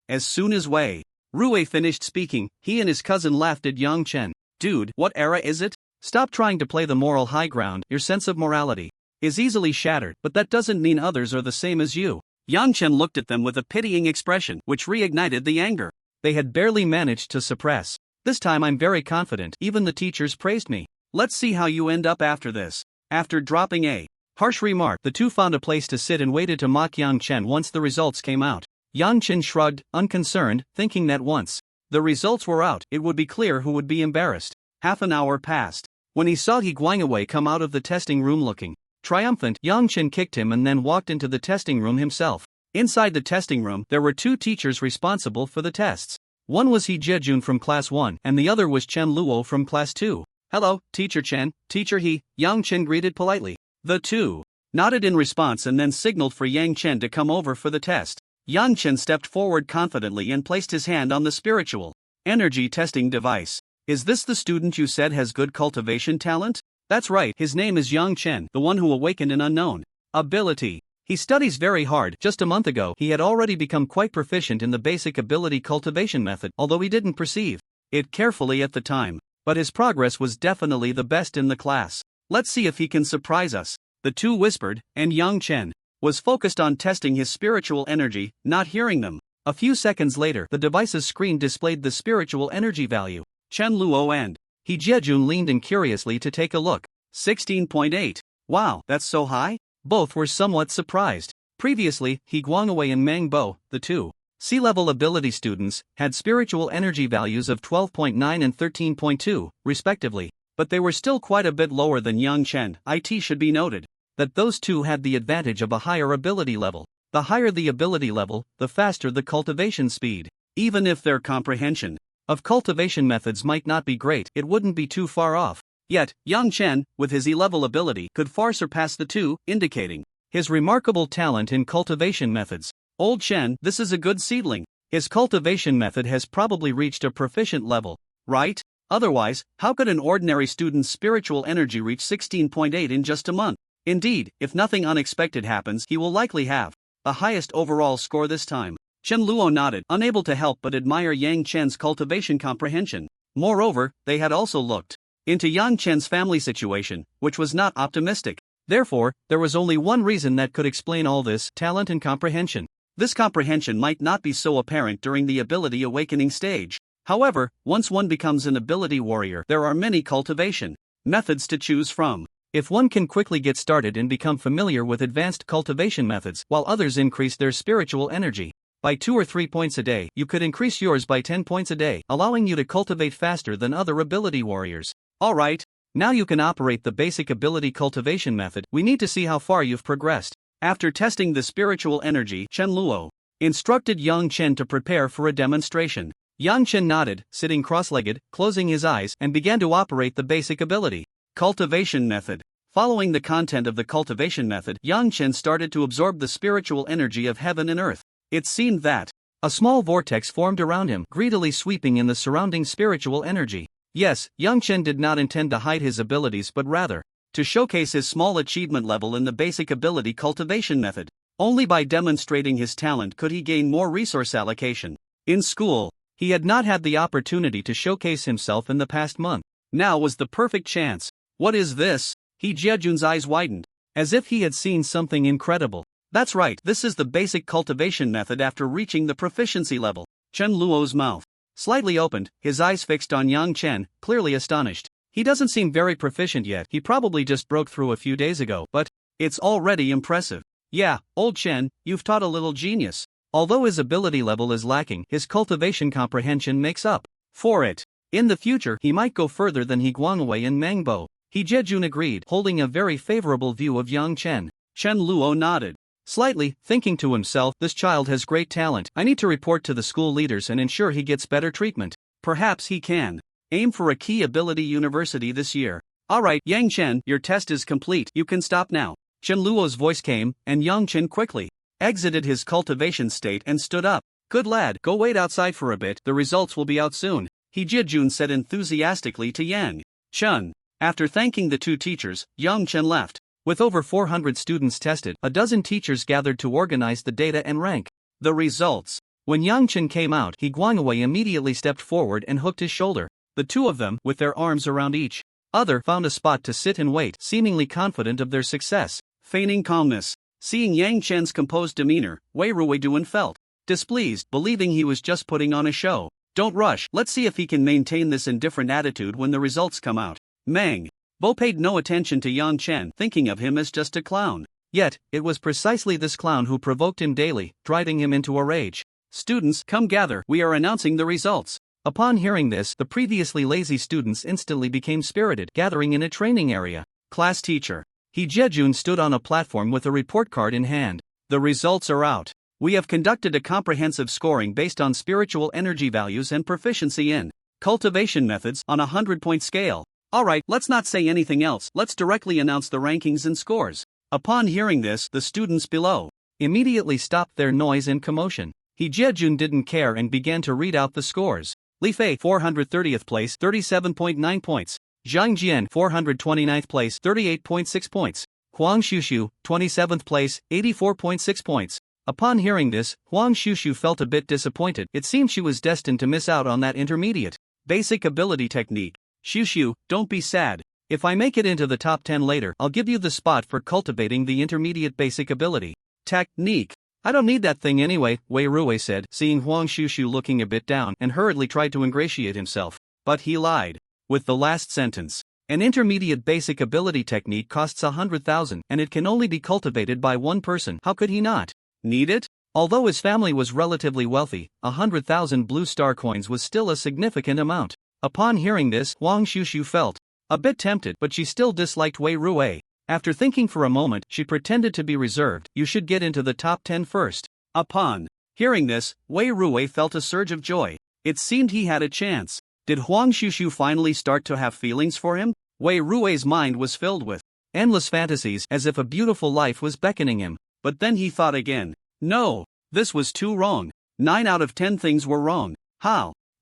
As soon as Wei Rui finished speaking, he and his cousin laughed at Yang Chen. "Dude, what era is it? Stop trying to play the moral high ground. Your sense of morality is easily shattered, but that doesn't mean others are the same as you." Yang Chen looked at them with a pitying expression, which reignited the anger they had barely managed to suppress. "This time I'm very confident. Even the teachers praised me. Let's see how you end up after this." After dropping a harsh remark, the 2 found a place to sit and waited to mock Yang Chen once the results came out. Yang Chen shrugged, unconcerned, thinking that once the results were out, it would be clear who would be embarrassed. Half an hour passed. When he saw He Guangwei come out of the testing room looking triumphant, Yang Chen kicked him and then walked into the testing room himself. Inside the testing room, there were 2 teachers responsible for the tests. One was He Jejun from Class 1, and the other was Chen Luo from Class 2. "Hello, Teacher Chen, Teacher He," Yang Chen greeted politely. The 2 nodded in response and then signaled for Yang Chen to come over for the test. Yang Chen stepped forward confidently and placed his hand on the spiritual energy testing device. "Is this the student you said has good cultivation talent?" "That's right, his name is Yang Chen, the one who awakened an unknown ability. He studies very hard. Just a month ago, he had already become quite proficient in the basic ability cultivation method, although he didn't perceive it carefully at the time. But his progress was definitely the best in the class. Let's see if he can surprise us," the 2 whispered, and Yang Chen was focused on testing his spiritual energy, not hearing them. A few seconds later, the device's screen displayed the spiritual energy value. Chen Luo and He Jejun leaned in curiously to take a look. 16.8. Wow, that's so high? Both were somewhat surprised. Previously, He Guangwei and Meng Bo, the 2 C-level ability students, had spiritual energy values of 12.9 and 13.2, respectively, but they were still quite a bit lower than Yang Chen. It should be noted that those 2 had the advantage of a higher ability level. The higher the ability level, the faster the cultivation speed. Even if their comprehension of cultivation methods might not be great, it wouldn't be too far off. Yet, Yang Chen, with his E-level ability, could far surpass the 2, indicating his remarkable talent in cultivation methods. "Old Chen, this is a good seedling. His cultivation method has probably reached a proficient level, right? Otherwise, how could an ordinary student's spiritual energy reach 16.8 in just a month? Indeed, if nothing unexpected happens, he will likely have the highest overall score this time." Chen Luo nodded, unable to help but admire Yang Chen's cultivation comprehension. Moreover, they had also looked into Yang Chen's family situation, which was not optimistic. Therefore, there was only one reason that could explain all this: talent and comprehension. This comprehension might not be so apparent during the ability awakening stage. However, once one becomes an ability warrior, there are many cultivation methods to choose from. If one can quickly get started and become familiar with advanced cultivation methods, while others increase their spiritual energy by 2 or 3 points a day, you could increase yours by 10 points a day, allowing you to cultivate faster than other ability warriors. Alright, now you can operate the basic ability cultivation method. We need to see how far you've progressed. After testing the spiritual energy, Chen Luo instructed Yang Chen to prepare for a demonstration. Yang Chen nodded, sitting cross-legged, closing his eyes, and began to operate the basic ability cultivation method. Following the content of the cultivation method, Yang Chen started to absorb the spiritual energy of heaven and earth. It seemed that a small vortex formed around him, greedily sweeping in the surrounding spiritual energy. Yes, Yang Chen did not intend to hide his abilities but rather to showcase his small achievement level in the basic ability cultivation method. Only by demonstrating his talent could he gain more resource allocation. In school, he had not had the opportunity to showcase himself in the past month. Now was the perfect chance. What is this? Jiejun's eyes widened, as if he had seen something incredible. That's right, this is the basic cultivation method after reaching the proficiency level. Chen Luo's mouth slightly opened, his eyes fixed on Yang Chen, clearly astonished. He doesn't seem very proficient yet, he probably just broke through a few days ago, but it's already impressive. Yeah, old Chen, you've taught a little genius. Although his ability level is lacking, his cultivation comprehension makes up for it. In the future, he might go further than He Guangwei and Mangbo. Jiejun agreed, holding a very favorable view of Yang Chen. Chen Luo nodded slightly, thinking to himself, this child has great talent. I need to report to the school leaders and ensure he gets better treatment. Perhaps he can aim for a key ability university this year. Alright, Yang Chen, your test is complete. You can stop now. Chen Luo's voice came, and Yang Chen quickly exited his cultivation state and stood up. Good lad, go wait outside for a bit, the results will be out soon. Jiejun said enthusiastically to Yang Chen. After thanking the two teachers, Yang Chen left. With over 400 students tested, a dozen teachers gathered to organize the data and rank the results. When Yang Chen came out, He Guangwei immediately stepped forward and hooked his shoulder. The two of them, with their arms around each other, found a spot to sit and wait, seemingly confident of their success. Feigning calmness. Seeing Yang Chen's composed demeanor, Wei Ruiduan felt displeased, believing he was just putting on a show. Don't rush, let's see if he can maintain this indifferent attitude when the results come out. Meng Bo paid no attention to Yang Chen, thinking of him as just a clown. Yet, it was precisely this clown who provoked him daily, driving him into a rage. Students, come gather, we are announcing the results. Upon hearing this, the previously lazy students instantly became spirited, gathering in a training area. Class teacher Jiejun stood on a platform with a report card in hand. The results are out. We have conducted a comprehensive scoring based on spiritual energy values and proficiency in cultivation methods on a 100-point scale. Alright, let's not say anything else, let's directly announce the rankings and scores. Upon hearing this, the students below immediately stopped their noise and commotion. Jiejun didn't care and began to read out the scores. Li Fei 430th place, 37.9 points. Zhang Jian 429th place, 38.6 points. Huang Shushu 27th place, 84.6 points. Upon hearing this, Huang Shushu felt a bit disappointed. It seemed she was destined to miss out on that intermediate basic ability technique. Shushu, don't be sad. If I make it into the top 10 later, I'll give you the spot for cultivating the intermediate basic ability technique. I don't need that thing anyway, Wei Ruwei said, seeing Huang Shushu looking a bit down, and hurriedly tried to ingratiate himself. But he lied with the last sentence. An intermediate basic ability technique costs 100,000, and it can only be cultivated by one person. How could he not need it? Although his family was relatively wealthy, 100,000 blue star coins was still a significant amount. Upon hearing this, Huang Shushu felt a bit tempted, but she still disliked Wei Ruwei. After thinking for a moment, she pretended to be reserved. You should get into the top 10 first. Upon hearing this, Wei Ruwei felt a surge of joy. It seemed he had a chance. Did Huang Shushu finally start to have feelings for him? Wei Ruwei's mind was filled with endless fantasies, as if a beautiful life was beckoning him. But then he thought again. No, this was too wrong. 9 out of 10 things were wrong.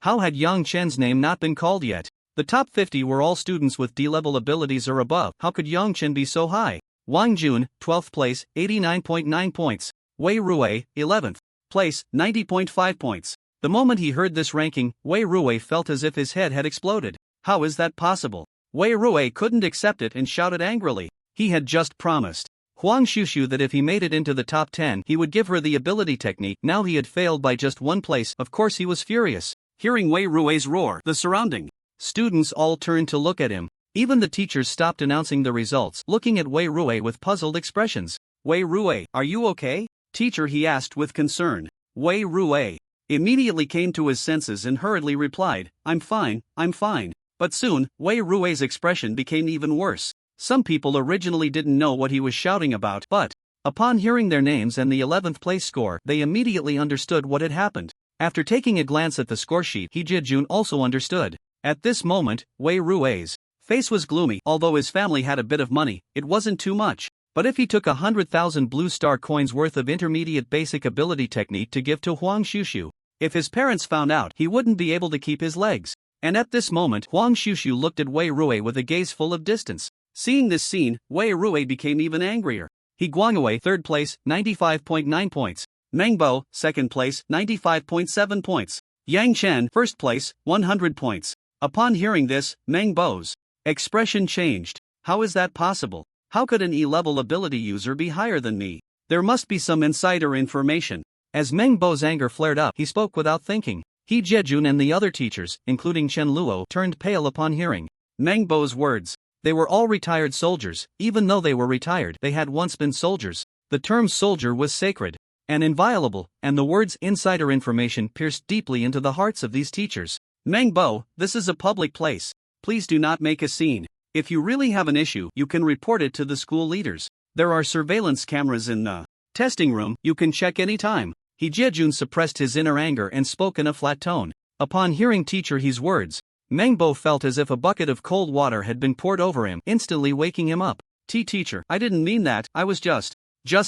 How had Yang Chen's name not been called yet? The top 50 were all students with D-level abilities or above. How could Yang Chen be so high? Wang Jun, 12th place, 89.9 points. Wei Ruwei, 11th place, 90.5 points. The moment he heard this ranking, Wei Ruwei felt as if his head had exploded. How is that possible? Wei Ruwei couldn't accept it and shouted angrily. He had just promised Huang Shushu that if he made it into the top 10, he would give her the ability technique. Now he had failed by just one place. Of course he was furious. Hearing Wei Ruwei's roar, the surrounding students all turned to look at him. Even the teachers stopped announcing the results, looking at Wei Ruwei with puzzled expressions. Wei Ruwei, are you okay? Teacher, he asked with concern. Wei Ruwei immediately came to his senses and hurriedly replied, I'm fine. But soon, Wei Ruwei's expression became even worse. Some people originally didn't know what he was shouting about, but upon hearing their names and the 11th place score, they immediately understood what had happened. After taking a glance at the score sheet, Jiejun also understood. At this moment, Wei Ruwei's face was gloomy. Although his family had a bit of money, it wasn't too much. But if he took 100,000 blue star coins worth of intermediate basic ability technique to give to Huang Shushu, if his parents found out, he wouldn't be able to keep his legs. And at this moment, Huang Shushu looked at Wei Rui with a gaze full of distance. Seeing this scene, Wei Rui became even angrier. He Guangwei, third place, 95.9 points. Meng Bo, second place, 95.7 points. Yang Chen, first place, 100 points. Upon hearing this, Meng Bo's expression changed. How is that possible? How could an E-level ability user be higher than me? There must be some insider information. As Meng Bo's anger flared up, he spoke without thinking. He Jiejun and the other teachers, including Chen Luo, turned pale upon hearing Meng Bo's words. They were all retired soldiers. Even though they were retired, they had once been soldiers. The term soldier was sacred and inviolable, and the words insider information pierced deeply into the hearts of these teachers. Meng Bo, this is a public place. Please do not make a scene. If you really have an issue, you can report it to the school leaders. There are surveillance cameras in the testing room, you can check any time. He Jiejun suppressed his inner anger and spoke in a flat tone. Upon hearing Teacher He's words, Meng Bo felt as if a bucket of cold water had been poured over him, instantly waking him up. Teacher, I didn't mean that, I was just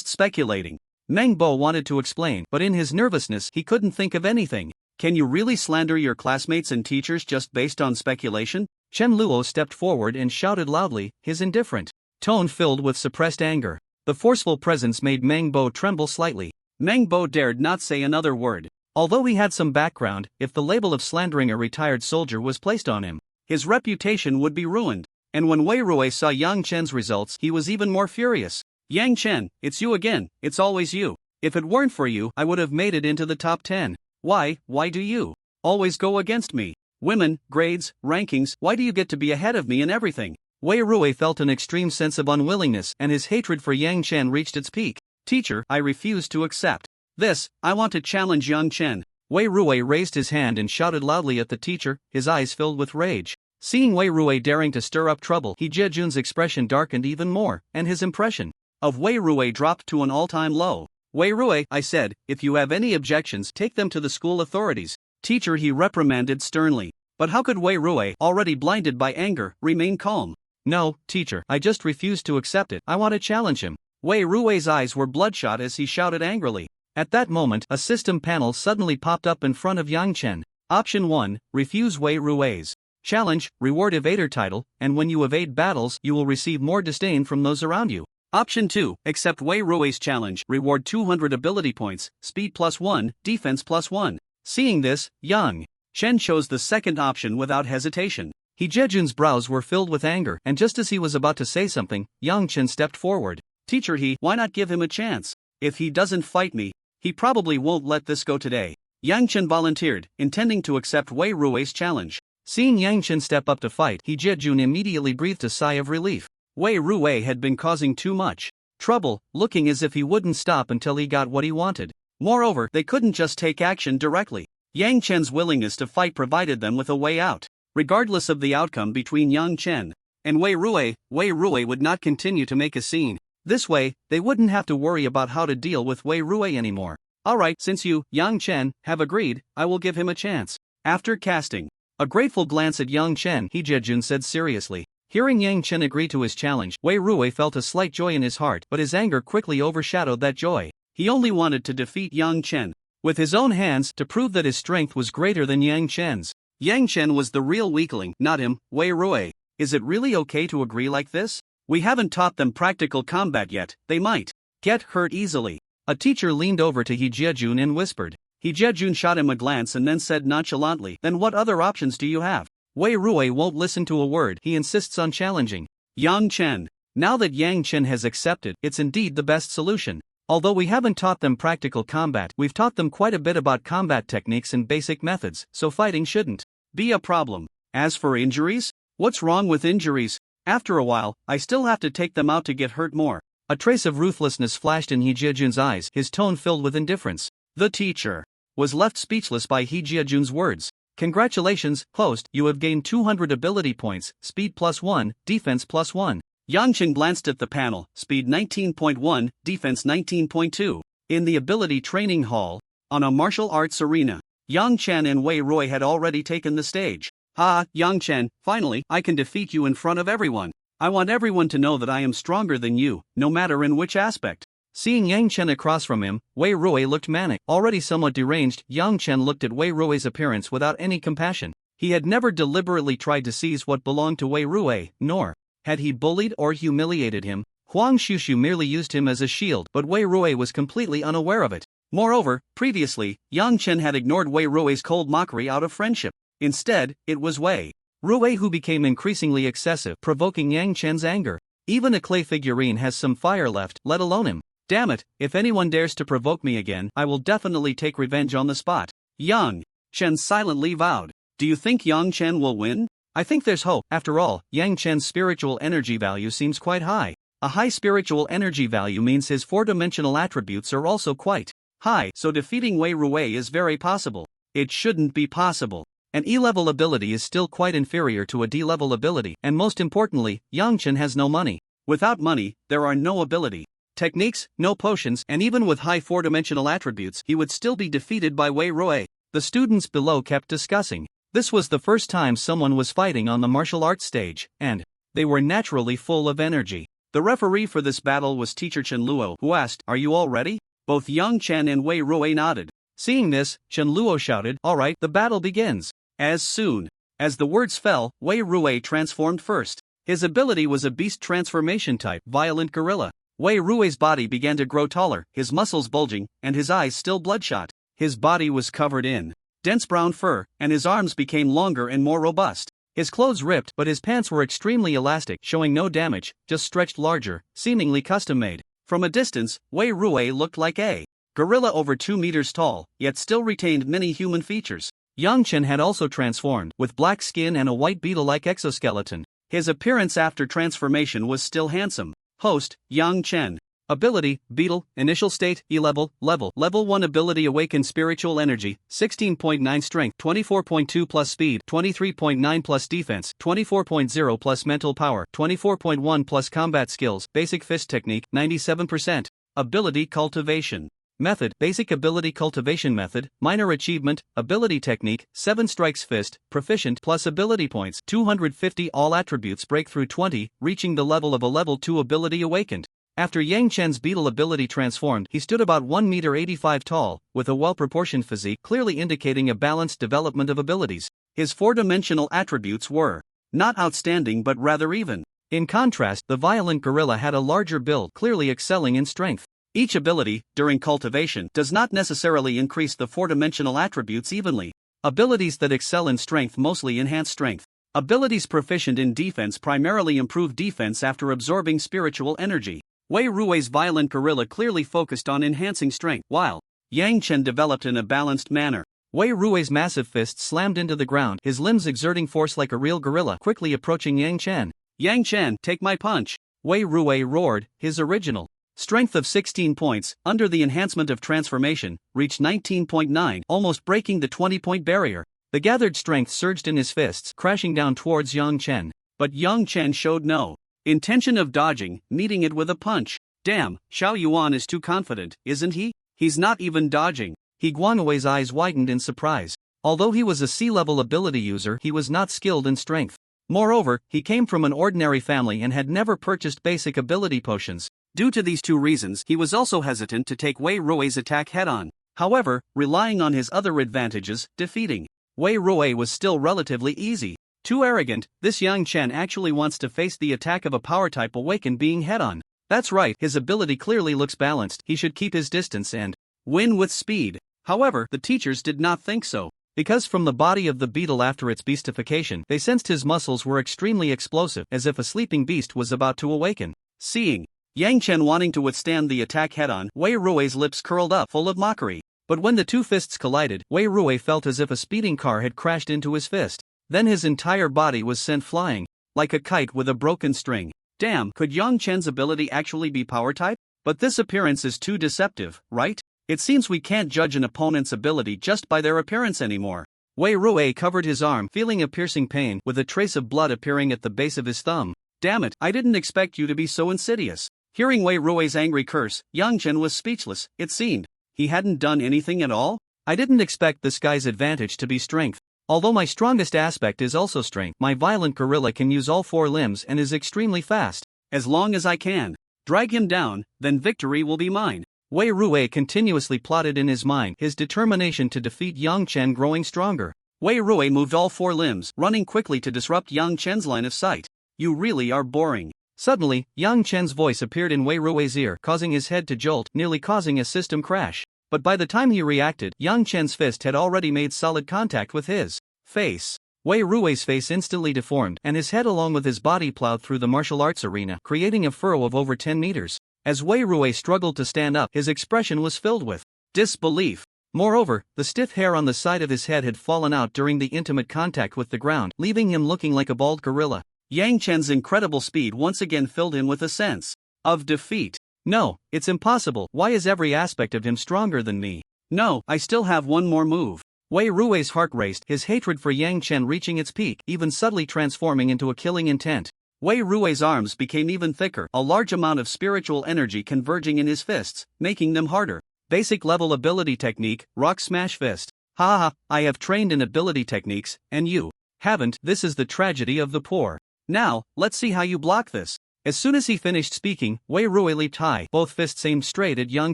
speculating. Meng Bo wanted to explain, but in his nervousness he couldn't think of anything. Can you really slander your classmates and teachers just based on speculation? Chen Luo stepped forward and shouted loudly, his indifferent tone filled with suppressed anger. The forceful presence made Meng Bo tremble slightly. Meng Bo dared not say another word. Although he had some background, if the label of slandering a retired soldier was placed on him, his reputation would be ruined. And when Wei Rui saw Yang Chen's results, he was even more furious. Yang Chen, it's you again, it's always you. If it weren't for you, I would have made it into the top 10. Why do you always go against me? Women, grades, rankings, why do you get to be ahead of me in everything? Wei Rui felt an extreme sense of unwillingness, and his hatred for Yang Chen reached its peak. Teacher, I refuse to accept this. I want to challenge Yang Chen. Wei Rui raised his hand and shouted loudly at the teacher, his eyes filled with rage. Seeing Wei Rui daring to stir up trouble, He Jiejun's expression darkened even more, and his impression of Wei Rui dropped to an all-time low. Wei Rui, I said, if you have any objections, take them to the school authorities. Teacher, he reprimanded sternly. But how could Wei Rui, already blinded by anger, remain calm? No, teacher, I just refuse to accept it. I want to challenge him. Wei Rui's eyes were bloodshot as he shouted angrily. At that moment, a system panel suddenly popped up in front of Yang Chen. Option 1, refuse Wei Rui's challenge, reward evader title, and when you evade battles, you will receive more disdain from those around you. Option 2, accept Wei Rui's challenge, reward 200 ability points, speed +1, defense +1. Seeing this, Yang Chen chose the second option without hesitation. He Jiejun's brows were filled with anger, and just as he was about to say something, Yang Chen stepped forward. Teacher, why not give him a chance? If he doesn't fight me, he probably won't let this go today. Yang Chen volunteered, intending to accept Wei Rui's challenge. Seeing Yang Chen step up to fight, He Jiejun immediately breathed a sigh of relief. Wei Rui had been causing too much trouble, looking as if he wouldn't stop until he got what he wanted. Moreover, they couldn't just take action directly. Yang Chen's willingness to fight provided them with a way out. Regardless of the outcome between Yang Chen and Wei Rui would not continue to make a scene. This way, they wouldn't have to worry about how to deal with Wei Rui anymore. Alright, since you, Yang Chen, have agreed, I will give him a chance. After casting a grateful glance at Yang Chen, He Jiejun said seriously. Hearing Yang Chen agree to his challenge, Wei Rui felt a slight joy in his heart, but his anger quickly overshadowed that joy. He only wanted to defeat Yang Chen with his own hands to prove that his strength was greater than Yang Chen's. Yang Chen was the real weakling, not him, Wei Rui. Is it really okay to agree like this? We haven't taught them practical combat yet, they might get hurt easily. A teacher leaned over to He Jiejun and whispered. He Jiejun shot him a glance and then said nonchalantly, then what other options do you have? Wei Rui won't listen to a word, he insists on challenging Yang Chen. Now that Yang Chen has accepted, it's indeed the best solution. Although we haven't taught them practical combat, we've taught them quite a bit about combat techniques and basic methods, so fighting shouldn't be a problem. As for injuries? What's wrong with injuries? After a while, I still have to take them out to get hurt more. A trace of ruthlessness flashed in He Jiejun's eyes, his tone filled with indifference. The teacher was left speechless by He Jiejun's words. Congratulations, host, you have gained 200 ability points, speed +1, defense +1. Yang Chen glanced at the panel, speed 19.1, defense 19.2. In the ability training hall, on a martial arts arena, Yang Chen and Wei Rui had already taken the stage. Ha, Yang Chen, finally, I can defeat you in front of everyone. I want everyone to know that I am stronger than you, no matter in which aspect. Seeing Yang Chen across from him, Wei Ruwei looked manic. Already somewhat deranged, Yang Chen looked at Wei Ruwei's appearance without any compassion. He had never deliberately tried to seize what belonged to Wei Ruwei, nor had he bullied or humiliated him. Huang Shushu merely used him as a shield, but Wei Ruwei was completely unaware of it. Moreover, previously, Yang Chen had ignored Wei Ruwei's cold mockery out of friendship. Instead, it was Wei Ruwei who became increasingly excessive, provoking Yang Chen's anger. Even a clay figurine has some fire left, let alone him. Damn it, if anyone dares to provoke me again, I will definitely take revenge on the spot. Yang Chen silently vowed. Do you think Yang Chen will win? I think there's hope. After all, Yang Chen's spiritual energy value seems quite high. A high spiritual energy value means his four-dimensional attributes are also quite high, so defeating Wei Ruwei is very possible. It shouldn't be possible. An E-level ability is still quite inferior to a D-level ability, and most importantly, Yang Chen has no money. Without money, there are no ability techniques, no potions, and even with high four-dimensional attributes, he would still be defeated by Wei Ruwei. The students below kept discussing. This was the first time someone was fighting on the martial arts stage, and they were naturally full of energy. The referee for this battle was Teacher Chen Luo, who asked, "Are you all ready?" Both Yang Chen and Wei Ruwei nodded. Seeing this, Chen Luo shouted, "All right, the battle begins." As soon as the words fell, Wei Ruwei transformed first. His ability was a beast transformation type, Violent Gorilla. Wei Ruwei's body began to grow taller, his muscles bulging, and his eyes still bloodshot. His body was covered in dense brown fur, and his arms became longer and more robust. His clothes ripped, but his pants were extremely elastic, showing no damage, just stretched larger, seemingly custom-made. From a distance, Wei Ruwei looked like a gorilla over 2 meters tall, yet still retained many human features. Yang Chen had also transformed, with black skin and a white beetle-like exoskeleton. His appearance after transformation was still handsome. Host, Yang Chen. Ability, Beetle, Initial State, E-Level, Level 1 Ability Awaken Spiritual Energy, 16.9 Strength, 24.2 plus Speed, 23.9 plus Defense, 24.0 plus Mental Power, 24.1 plus Combat Skills, Basic Fist Technique, 97%. Ability Cultivation Method, Basic Ability Cultivation Method, Minor Achievement, Ability Technique, 7 Strikes Fist, Proficient plus Ability Points, 250 All Attributes Breakthrough 20, reaching the level of a Level 2 ability awakened. After Yang Chen's beetle ability transformed, he stood about 1 meter 85 tall, with a well-proportioned physique clearly indicating a balanced development of abilities. His four-dimensional attributes were not outstanding but rather even. In contrast, the Violent Gorilla had a larger build, clearly excelling in strength. Each ability, during cultivation, does not necessarily increase the four-dimensional attributes evenly. Abilities that excel in strength mostly enhance strength. Abilities proficient in defense primarily improve defense after absorbing spiritual energy. Wei Ruwei's Violent Gorilla clearly focused on enhancing strength, while Yang Chen developed in a balanced manner. Wei Ruwei's massive fist slammed into the ground, his limbs exerting force like a real gorilla, quickly approaching Yang Chen. "Yang Chen, take my punch!" Wei Ruwei roared. His original strength of 16 points, under the enhancement of transformation, reached 19.9, almost breaking the 20-point barrier. The gathered strength surged in his fists, crashing down towards Yang Chen. But Yang Chen showed no intention of dodging, meeting it with a punch. Damn, Xiao Yuan is too confident, isn't he? He's not even dodging. He Guangwei's eyes widened in surprise. Although he was a C-level ability user, he was not skilled in strength. Moreover, he came from an ordinary family and had never purchased basic ability potions. Due to these two reasons, he was also hesitant to take Wei Ruwei's attack head-on. However, relying on his other advantages, defeating Wei Ruwei was still relatively easy. Too arrogant, this Yang Chen actually wants to face the attack of a power-type awakened being head-on. That's right, his ability clearly looks balanced, he should keep his distance and win with speed. However, the teachers did not think so. Because from the body of the beetle after its beastification, they sensed his muscles were extremely explosive, as if a sleeping beast was about to awaken. Seeing Yang Chen wanting to withstand the attack head-on, Wei Ruwei's lips curled up, full of mockery. But when the two fists collided, Wei Ruwei felt as if a speeding car had crashed into his fist. Then his entire body was sent flying, like a kite with a broken string. Damn, could Yang Chen's ability actually be power-type? But this appearance is too deceptive, right? It seems we can't judge an opponent's ability just by their appearance anymore. Wei Ruwei covered his arm, feeling a piercing pain, with a trace of blood appearing at the base of his thumb. Damn it, I didn't expect you to be so insidious. Hearing Wei Ruwei's angry curse, Yang Chen was speechless. It seemed he hadn't done anything at all. I didn't expect this guy's advantage to be strength. Although my strongest aspect is also strength, my violent gorilla can use all 4 limbs and is extremely fast. As long as I can drag him down, then victory will be mine. Wei Ruwei continuously plotted in his mind, his determination to defeat Yang Chen growing stronger. Wei Ruwei moved all 4 limbs, running quickly to disrupt Yang Chen's line of sight. You really are boring. Suddenly, Yang Chen's voice appeared in Wei Ruwei's ear, causing his head to jolt, nearly causing a system crash. But by the time he reacted, Yang Chen's fist had already made solid contact with his face. Wei Ruwei's face instantly deformed, and his head along with his body plowed through the martial arts arena, creating a furrow of over 10 meters. As Wei Ruwei struggled to stand up, his expression was filled with disbelief. Moreover, the stiff hair on the side of his head had fallen out during the intimate contact with the ground, leaving him looking like a bald gorilla. Yang Chen's incredible speed once again filled him with a sense of defeat. No, it's impossible. Why is every aspect of him stronger than me? No, I still have one more move. Wei Ruwei's heart raced, his hatred for Yang Chen reaching its peak, even subtly transforming into a killing intent. Wei Ruwei's arms became even thicker, a large amount of spiritual energy converging in his fists, making them harder. Basic level ability technique, Rock Smash Fist. Haha, I have trained in ability techniques, and you haven't. This is the tragedy of the poor. Now, let's see how you block this. As soon as he finished speaking, Wei Ruwei leaped high, both fists aimed straight at Yang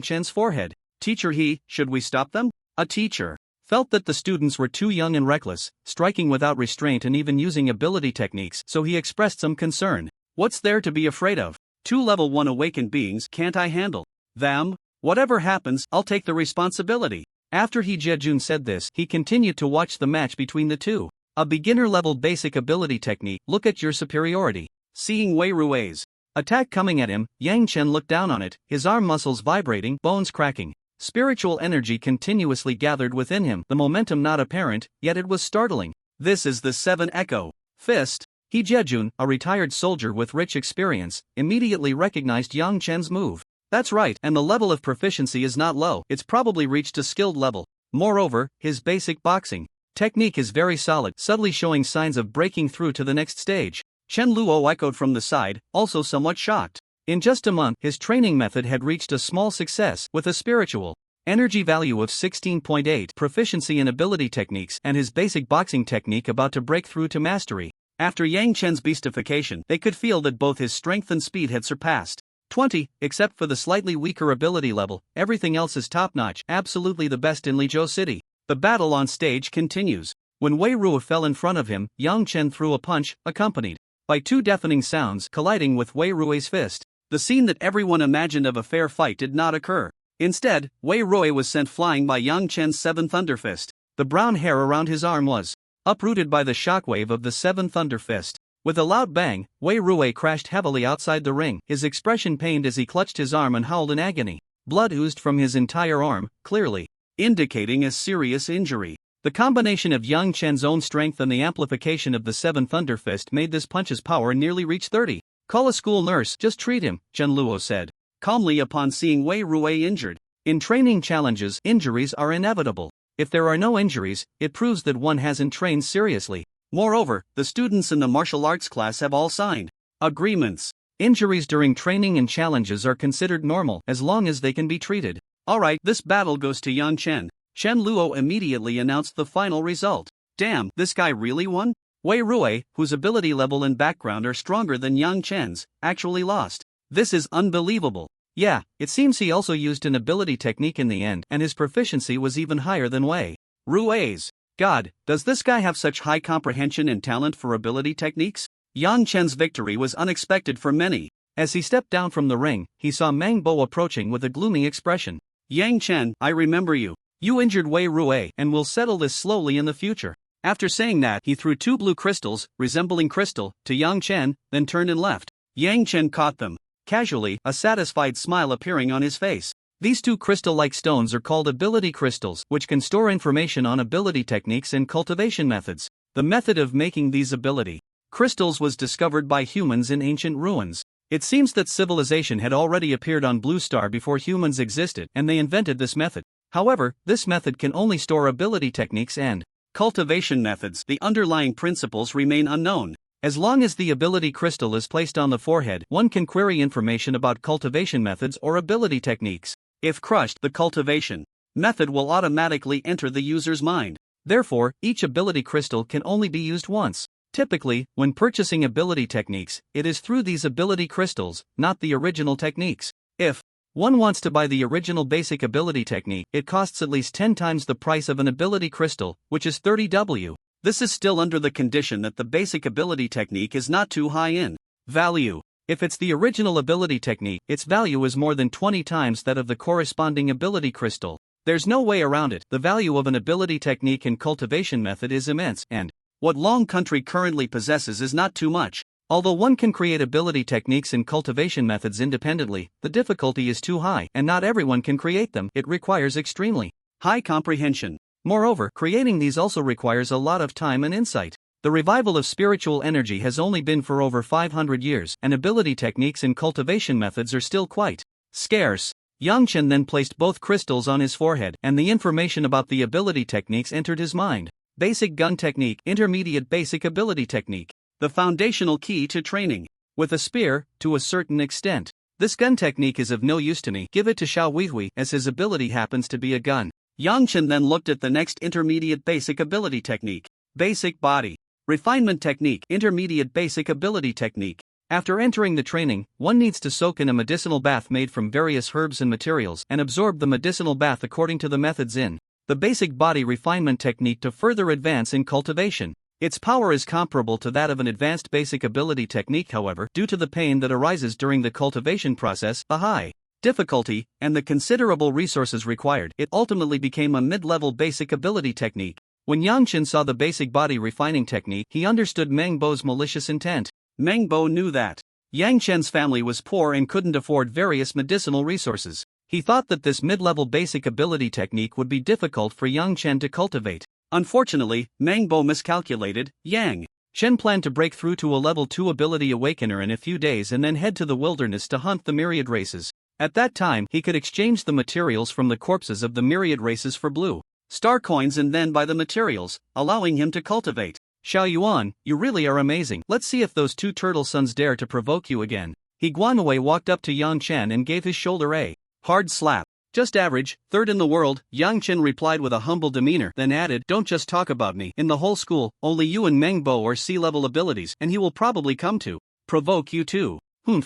Chen's forehead. Teacher should we stop them? A teacher felt that the students were too young and reckless, striking without restraint and even using ability techniques, so he expressed some concern. What's there to be afraid of? 2 level 1 awakened beings, can't I handle them? Whatever happens, I'll take the responsibility. After He Jejun said this, he continued to watch the match between the two. A beginner-level basic ability technique, look at your superiority. Seeing Wei Ruwei's attack coming at him, Yang Chen looked down on it, his arm muscles vibrating, bones cracking. Spiritual energy continuously gathered within him, the momentum not apparent, yet it was startling. This is the 7 Echo Fist. He Jejun, a retired soldier with rich experience, immediately recognized Yang Chen's move. That's right, and the level of proficiency is not low, it's probably reached a skilled level. Moreover, his basic boxing technique is very solid, subtly showing signs of breaking through to the next stage. Chen Luo echoed from the side, also somewhat shocked. In just a month, his training method had reached a small success, with a spiritual energy value of 16.8, proficiency in ability techniques, and his basic boxing technique about to break through to mastery. After Yang Chen's beastification, they could feel that both his strength and speed had surpassed 20, except for the slightly weaker ability level, everything else is top-notch, absolutely the best in Lizhou City. The battle on stage continues. When Wei Ruo fell in front of him, Yang Chen threw a punch, accompanied by 2 deafening sounds colliding with Wei Ruo's fist. The scene that everyone imagined of a fair fight did not occur. Instead, Wei Ruo was sent flying by Yang Chen's 7 Thunder Fist. The brown hair around his arm was uprooted by the shockwave of the 7 Thunder Fist. With a loud bang, Wei Ruo crashed heavily outside the ring, his expression pained as he clutched his arm and howled in agony. Blood oozed from his entire arm, clearly indicating a serious injury. The combination of Yang Chen's own strength and the amplification of the 7 Thunder Fist made this punch's power nearly reach 30. Call a school nurse, just treat him, Chen Luo said calmly upon seeing Wei Ruo injured. In training challenges, injuries are inevitable. If there are no injuries, it proves that one hasn't trained seriously. Moreover, the students in the martial arts class have all signed agreements. Injuries during training and challenges are considered normal as long as they can be treated. Alright, this battle goes to Yang Chen. Chen Luo immediately announced the final result. Damn, this guy really won? Wei Ruo, whose ability level and background are stronger than Yang Chen's, actually lost. This is unbelievable. Yeah, it seems he also used an ability technique in the end, and his proficiency was even higher than Wei Ruo's. God, does this guy have such high comprehension and talent for ability techniques? Yang Chen's victory was unexpected for many. As he stepped down from the ring, he saw Mang Bo approaching with a gloomy expression. Yang Chen, I remember you. You injured Wei Ruo and will settle this slowly in the future. After saying that, he threw 2 blue crystals, resembling crystal, to Yang Chen, then turned and left. Yang Chen caught them casually, a satisfied smile appearing on his face. These 2 crystal-like stones are called ability crystals, which can store information on ability techniques and cultivation methods. The method of making these ability crystals was discovered by humans in ancient ruins. It seems that civilization had already appeared on Blue Star before humans existed, and they invented this method. However, this method can only store ability techniques and cultivation methods. The underlying principles remain unknown. As long as the ability crystal is placed on the forehead, one can query information about cultivation methods or ability techniques. If crushed, the cultivation method will automatically enter the user's mind. Therefore, each ability crystal can only be used once. Typically, when purchasing ability techniques, it is through these ability crystals, not the original techniques. If one wants to buy the original basic ability technique, it costs at least 10 times the price of an ability crystal, which is 30W. This is still under the condition that the basic ability technique is not too high in value. If it's the original ability technique, its value is more than 20 times that of the corresponding ability crystal. There's no way around it. The value of an ability technique and cultivation method is immense, and what Long Country currently possesses is not too much. Although one can create ability techniques and cultivation methods independently, the difficulty is too high, and not everyone can create them. It requires extremely high comprehension. Moreover, creating these also requires a lot of time and insight. The revival of spiritual energy has only been for over 500 years, and ability techniques and cultivation methods are still quite scarce. Yang Chen then placed both crystals on his forehead, and the information about the ability techniques entered his mind. Basic gun technique, intermediate basic ability technique. The foundational key to training. With a spear, to a certain extent. This gun technique is of no use to me. Give it to Xiao Huihui, as his ability happens to be a gun. Yang Chen then looked at the next intermediate basic ability technique. Basic body refinement technique, intermediate basic ability technique. After entering the training, one needs to soak in a medicinal bath made from various herbs and materials and absorb the medicinal bath according to the methods in the basic body refinement technique to further advance in cultivation. Its power is comparable to that of an advanced basic ability technique, however, due to the pain that arises during the cultivation process, the high difficulty, and the considerable resources required, it ultimately became a mid-level basic ability technique. When Yang Chen saw the basic body refining technique, he understood Meng Bo's malicious intent. Meng Bo knew that Yang Chen's family was poor and couldn't afford various medicinal resources. He thought that this mid-level basic ability technique would be difficult for Yang Chen to cultivate. Unfortunately, Meng Bo miscalculated. Yang Chen planned to break through to a level 2 ability awakener in a few days and then head to the wilderness to hunt the myriad races. At that time, he could exchange the materials from the corpses of the myriad races for blue star coins and then buy the materials, allowing him to cultivate. Xiao Yuan, you really are amazing. Let's see if those two turtle sons dare to provoke you again. He Guanwei walked up to Yang Chen and gave his shoulder a hard slap. Just average, third in the world, Yang Chen replied with a humble demeanor, then added, don't just talk about me. In the whole school, only you and Meng Bo are C-level abilities, and he will probably come to provoke you too.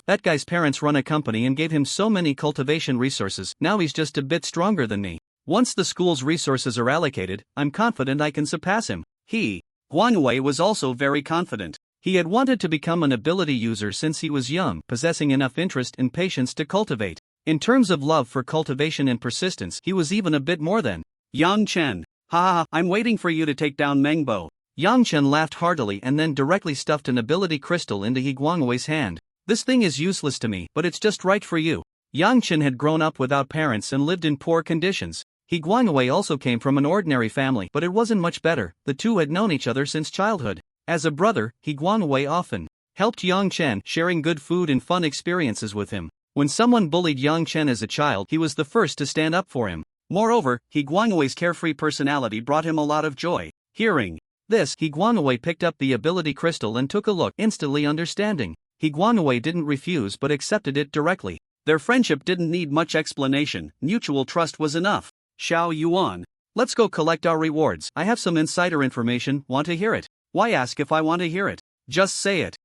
That guy's parents run a company and gave him so many cultivation resources, now he's just a bit stronger than me. Once the school's resources are allocated, I'm confident I can surpass him. Guanwei was also very confident. He had wanted to become an ability user since he was young, possessing enough interest and patience to cultivate. In terms of love for cultivation and persistence, he was even a bit more than Yang Chen. Ha, I'm waiting for you to take down Meng Bo. Yang Chen laughed heartily and then directly stuffed an ability crystal into He Guangwei's hand. This thing is useless to me, but it's just right for you. Yang Chen had grown up without parents and lived in poor conditions. He Guangwei also came from an ordinary family, but it wasn't much better. The two had known each other since childhood. As a brother, He Guangwei often helped Yang Chen, sharing good food and fun experiences with him. When someone bullied Yang Chen as a child, he was the first to stand up for him. Moreover, He Guangwei's carefree personality brought him a lot of joy. Hearing this, He Guangwei picked up the ability crystal and took a look, instantly understanding. He Guangwei didn't refuse but accepted it directly. Their friendship didn't need much explanation, mutual trust was enough. Xiao Yuan, let's go collect our rewards. I have some insider information, want to hear it? Why ask if I want to hear it? Just say it.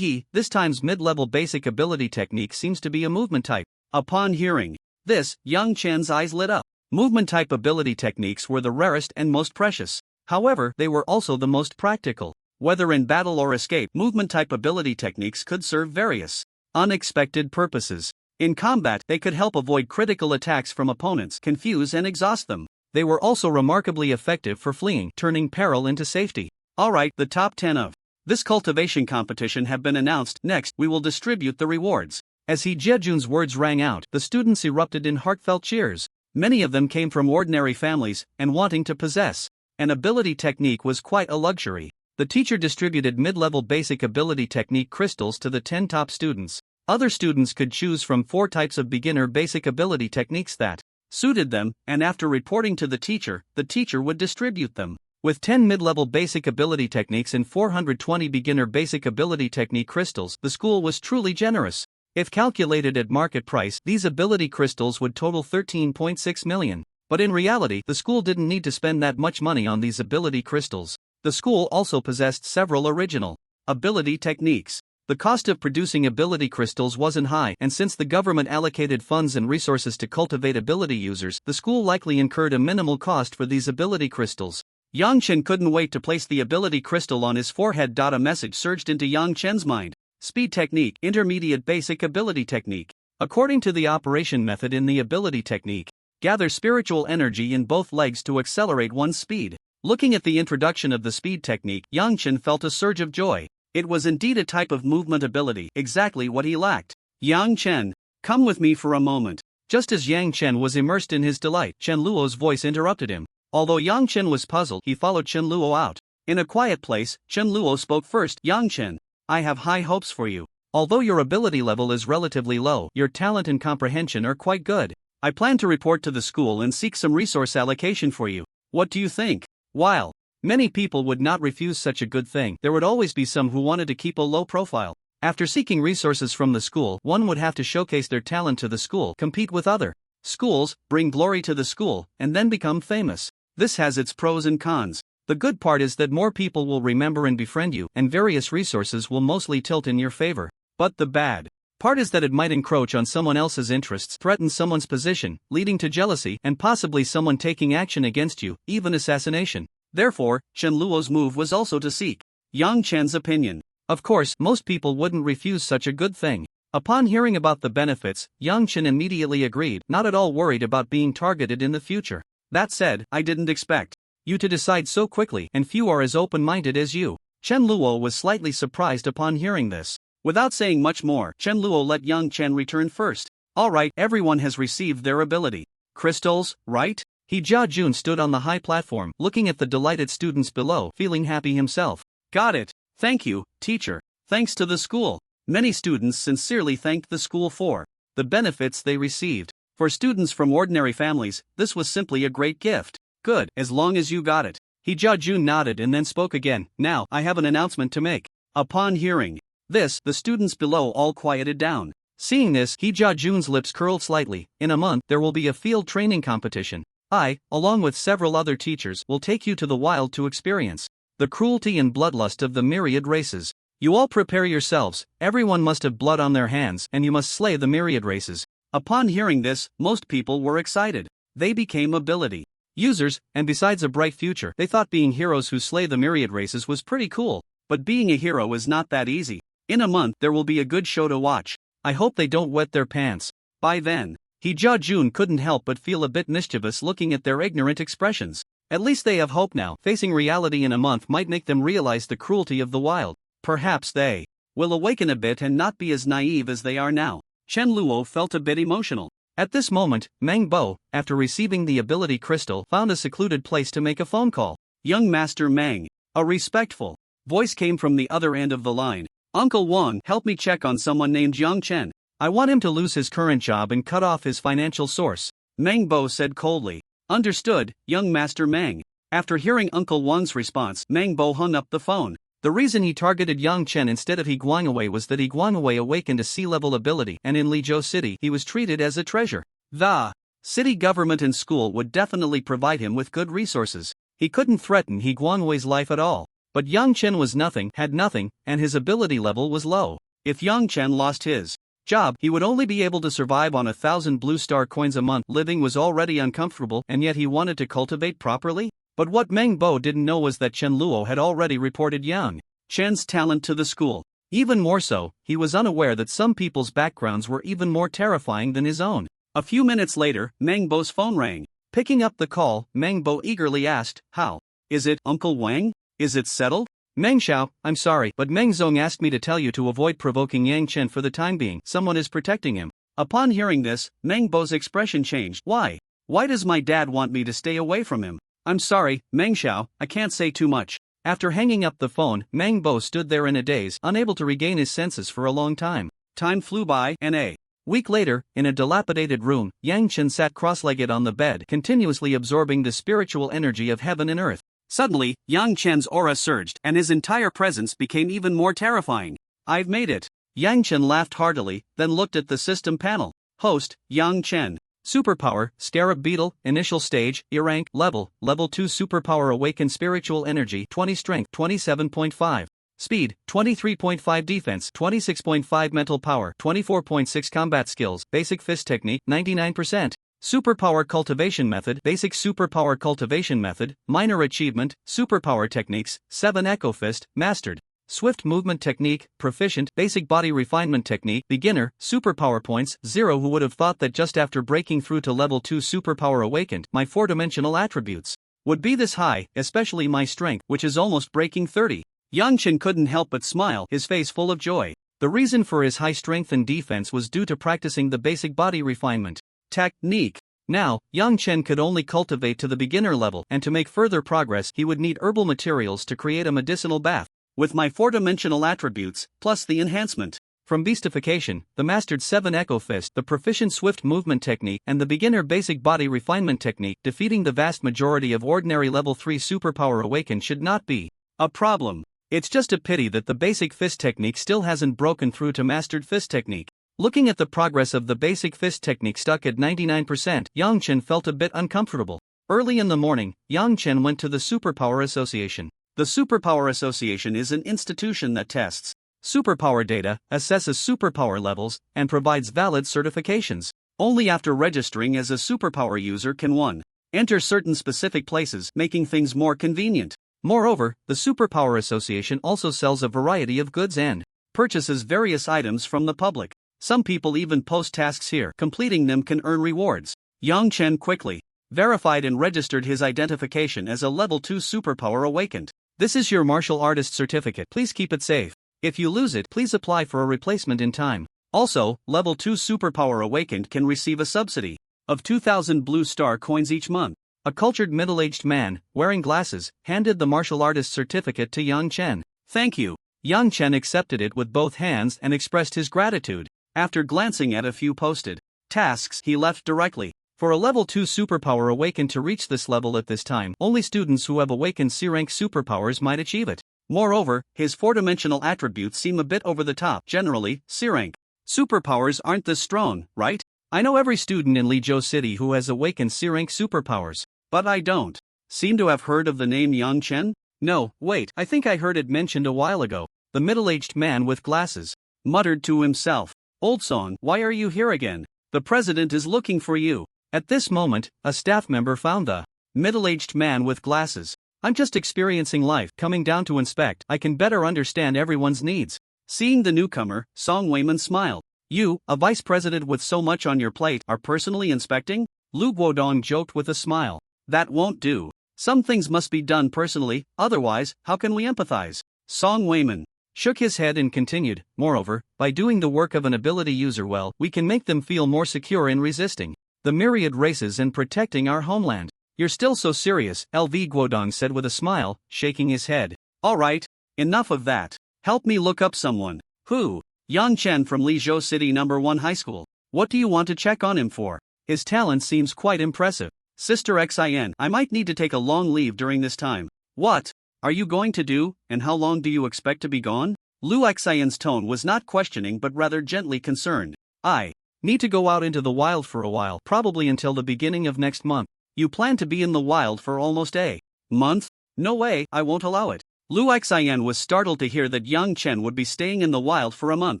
This time's mid-level basic ability technique seems to be a movement type. Upon hearing this, Yang Chen's eyes lit up. Movement type ability techniques were the rarest and most precious. However, they were also the most practical. Whether in battle or escape, movement type ability techniques could serve various unexpected purposes. In combat, they could help avoid critical attacks from opponents, confuse and exhaust them. They were also remarkably effective for fleeing, turning peril into safety. Alright, the top 10 of this cultivation competition have been announced. Next, we will distribute the rewards. As He Jiejun's words rang out, the students erupted in heartfelt cheers. Many of them came from ordinary families, and wanting to possess an ability technique was quite a luxury. The teacher distributed mid-level basic ability technique crystals to the 10 top students. Other students could choose from 4 types of beginner basic ability techniques that suited them, and after reporting to the teacher would distribute them. With 10 mid-level basic ability techniques and 420 beginner basic ability technique crystals, the school was truly generous. If calculated at market price, these ability crystals would total 13.6 million. But in reality, the school didn't need to spend that much money on these ability crystals. The school also possessed several original ability techniques. The cost of producing ability crystals wasn't high, and since the government allocated funds and resources to cultivate ability users, the school likely incurred a minimal cost for these ability crystals. Yang Chen couldn't wait to place the ability crystal on his forehead. A message surged into Yang Chen's mind. Speed technique, intermediate basic ability technique. According to the operation method in the ability technique, gather spiritual energy in both legs to accelerate one's speed. Looking at the introduction of the speed technique, Yang Chen felt a surge of joy. It was indeed a type of movement ability, exactly what he lacked. Yang Chen, come with me for a moment. Just as Yang Chen was immersed in his delight, Chen Luo's voice interrupted him. Although Yang Chen was puzzled, he followed Chen Luo out. In a quiet place, Chen Luo spoke first. Yang Chen, I have high hopes for you. Although your ability level is relatively low, your talent and comprehension are quite good. I plan to report to the school and seek some resource allocation for you. What do you think? While many people would not refuse such a good thing, there would always be some who wanted to keep a low profile. After seeking resources from the school, one would have to showcase their talent to the school, compete with other schools, bring glory to the school, and then become famous. This has its pros and cons. The good part is that more people will remember and befriend you, and various resources will mostly tilt in your favor. But the bad part is that it might encroach on someone else's interests, threaten someone's position, leading to jealousy, and possibly someone taking action against you, even assassination. Therefore, Chen Luo's move was also to seek Yang Chen's opinion. Of course, most people wouldn't refuse such a good thing. Upon hearing about the benefits, Yang Chen immediately agreed, not at all worried about being targeted in the future. That said, I didn't expect you to decide so quickly, and few are as open-minded as you. Chen Luo was slightly surprised upon hearing this. Without saying much more, Chen Luo let Yang Chen return first. Alright, everyone has received their ability crystals, right? Jia Jun stood on the high platform, looking at the delighted students below, feeling happy himself. Got it. Thank you, teacher. Thanks to the school. Many students sincerely thanked the school for the benefits they received. For students from ordinary families, this was simply a great gift. Good, as long as you got it. Jia Jun nodded and then spoke again. Now, I have an announcement to make. Upon hearing this, the students below all quieted down. Seeing this, Jia Jun's lips curled slightly. In a month, there will be a field training competition. I, along with several other teachers, will take you to the wild to experience the cruelty and bloodlust of the myriad races. You all prepare yourselves, everyone must have blood on their hands, and you must slay the myriad races. Upon hearing this, most people were excited. They became ability users, and besides a bright future, they thought being heroes who slay the myriad races was pretty cool. But being a hero is not that easy. In a month, there will be a good show to watch. I hope they don't wet their pants. By then, Jia Jun couldn't help but feel a bit mischievous looking at their ignorant expressions. At least they have hope now. Facing reality in a month might make them realize the cruelty of the wild. Perhaps they will awaken a bit and not be as naive as they are now. Chen Luo felt a bit emotional. At this moment, Meng Bo, after receiving the ability crystal, found a secluded place to make a phone call. Young Master Meng. A respectful voice came from the other end of the line. Uncle Wang, help me check on someone named Yang Chen. I want him to lose his current job and cut off his financial source. Meng Bo said coldly. Understood, young Master Meng. After hearing Uncle Wang's response, Meng Bo hung up the phone. The reason he targeted Yang Chen instead of He Guangwei was that He Guangwei awakened a sea-level ability, and in Lizhou City he was treated as a treasure. The city government and school would definitely provide him with good resources. He couldn't threaten He Guangwei's life at all. But Yang Chen was nothing, had nothing, and his ability level was low. If Yang Chen lost his job, he would only be able to survive on 1,000 blue star coins a month. Living was already uncomfortable, and yet he wanted to cultivate properly? But what Meng Bo didn't know was that Chen Luo had already reported Yang Chen's talent to the school. Even more so, he was unaware that some people's backgrounds were even more terrifying than his own. A few minutes later, Meng Bo's phone rang. Picking up the call, Meng Bo eagerly asked, "How is it, Uncle Wang? Is it settled?" Meng Xiao, I'm sorry, but Meng Zong asked me to tell you to avoid provoking Yang Chen for the time being. Someone is protecting him. Upon hearing this, Meng Bo's expression changed. Why? Why does my dad want me to stay away from him? I'm sorry, Meng Xiao, I can't say too much. After hanging up the phone, Meng Bo stood there in a daze, unable to regain his senses for a long time. Time flew by, and a week later, in a dilapidated room, Yang Chen sat cross-legged on the bed, continuously absorbing the spiritual energy of heaven and earth. Suddenly, Yang Chen's aura surged, and his entire presence became even more terrifying. I've made it. Yang Chen laughed heartily, then looked at the system panel. Host, Yang Chen. Superpower, Scarab Beetle, Initial Stage, E-Rank, Level 2 Superpower Awakened Spiritual Energy 20 Strength 27.5. Speed, 23.5 Defense 26.5 Mental Power 24.6 Combat Skills, Basic Fist Technique 99%. Superpower Cultivation Method, Basic Superpower Cultivation Method, Minor Achievement, Superpower Techniques, 7 Echo Fist, Mastered. Swift Movement Technique, Proficient, Basic Body Refinement Technique, Beginner, Superpower Points, 0. Who would have thought that just after breaking through to level 2 Superpower Awakened, my 4-dimensional attributes would be this high, especially my strength, which is almost breaking 30. Yang Chen couldn't help but smile, his face full of joy. The reason for his high strength and defense was due to practicing the basic body refinement technique. Now, Yang Chen could only cultivate to the beginner level, and to make further progress he would need herbal materials to create a medicinal bath. With my 4-dimensional attributes, plus the enhancement from beastification, the mastered 7 Echo Fist, the proficient swift movement technique, and the beginner basic body refinement technique, defeating the vast majority of ordinary level 3 superpower awakened should not be a problem. It's just a pity that the basic fist technique still hasn't broken through to mastered fist technique. Looking at the progress of the basic fist technique stuck at 99%, Yang Chen felt a bit uncomfortable. Early in the morning, Yang Chen went to the Superpower Association. The Superpower Association is an institution that tests superpower data, assesses superpower levels, and provides valid certifications. Only after registering as a superpower user can one enter certain specific places, making things more convenient. Moreover, the Superpower Association also sells a variety of goods and purchases various items from the public. Some people even post tasks here. Completing them can earn rewards. Yang Chen quickly verified and registered his identification as a level 2 superpower awakened. This is your martial artist certificate. Please keep it safe. If you lose it, please apply for a replacement in time. Also, level 2 superpower awakened can receive a subsidy of 2,000 blue star coins each month. A cultured middle-aged man, wearing glasses, handed the martial artist certificate to Yang Chen. Thank you. Yang Chen accepted it with both hands and expressed his gratitude. After glancing at a few posted tasks, he left directly. For a level 2 superpower awakened to reach this level at this time, only students who have awakened C-rank superpowers might achieve it. Moreover, his 4-dimensional attributes seem a bit over the top. Generally, C-rank superpowers aren't this strong, right? I know every student in Lizhou City who has awakened C-rank superpowers, but I don't seem to have heard of the name Yang Chen. No, wait, I think I heard it mentioned a while ago. The middle-aged man with glasses muttered to himself. Old song, why are you here again? The president is looking for you. At this moment, a staff member found the middle-aged man with glasses. I'm just experiencing life, coming down to inspect. I can better understand everyone's needs. Seeing the newcomer, Song Weiman smiled. You, a vice president with so much on your plate, are personally inspecting? Lu Guodong joked with a smile. That won't do. Some things must be done personally, otherwise, how can we empathize? Song Weiman shook his head and continued, moreover, by doing the work of an ability user well, we can make them feel more secure in resisting the myriad races and protecting our homeland. You're still so serious, LV Guodong said with a smile, shaking his head. Alright, enough of that. Help me look up someone. Who? Yang Chen from Lizhou City No. 1 High School. What do you want to check on him for? His talent seems quite impressive. Sister Xin, I might need to take a long leave during this time. What are you going to do, and how long do you expect to be gone? Lu Xin's tone was not questioning but rather gently concerned. I need to go out into the wild for a while, probably until the beginning of next month. You plan to be in the wild for almost a month? No way, I won't allow it. Lu Xin was startled to hear that Yang Chen would be staying in the wild for a month.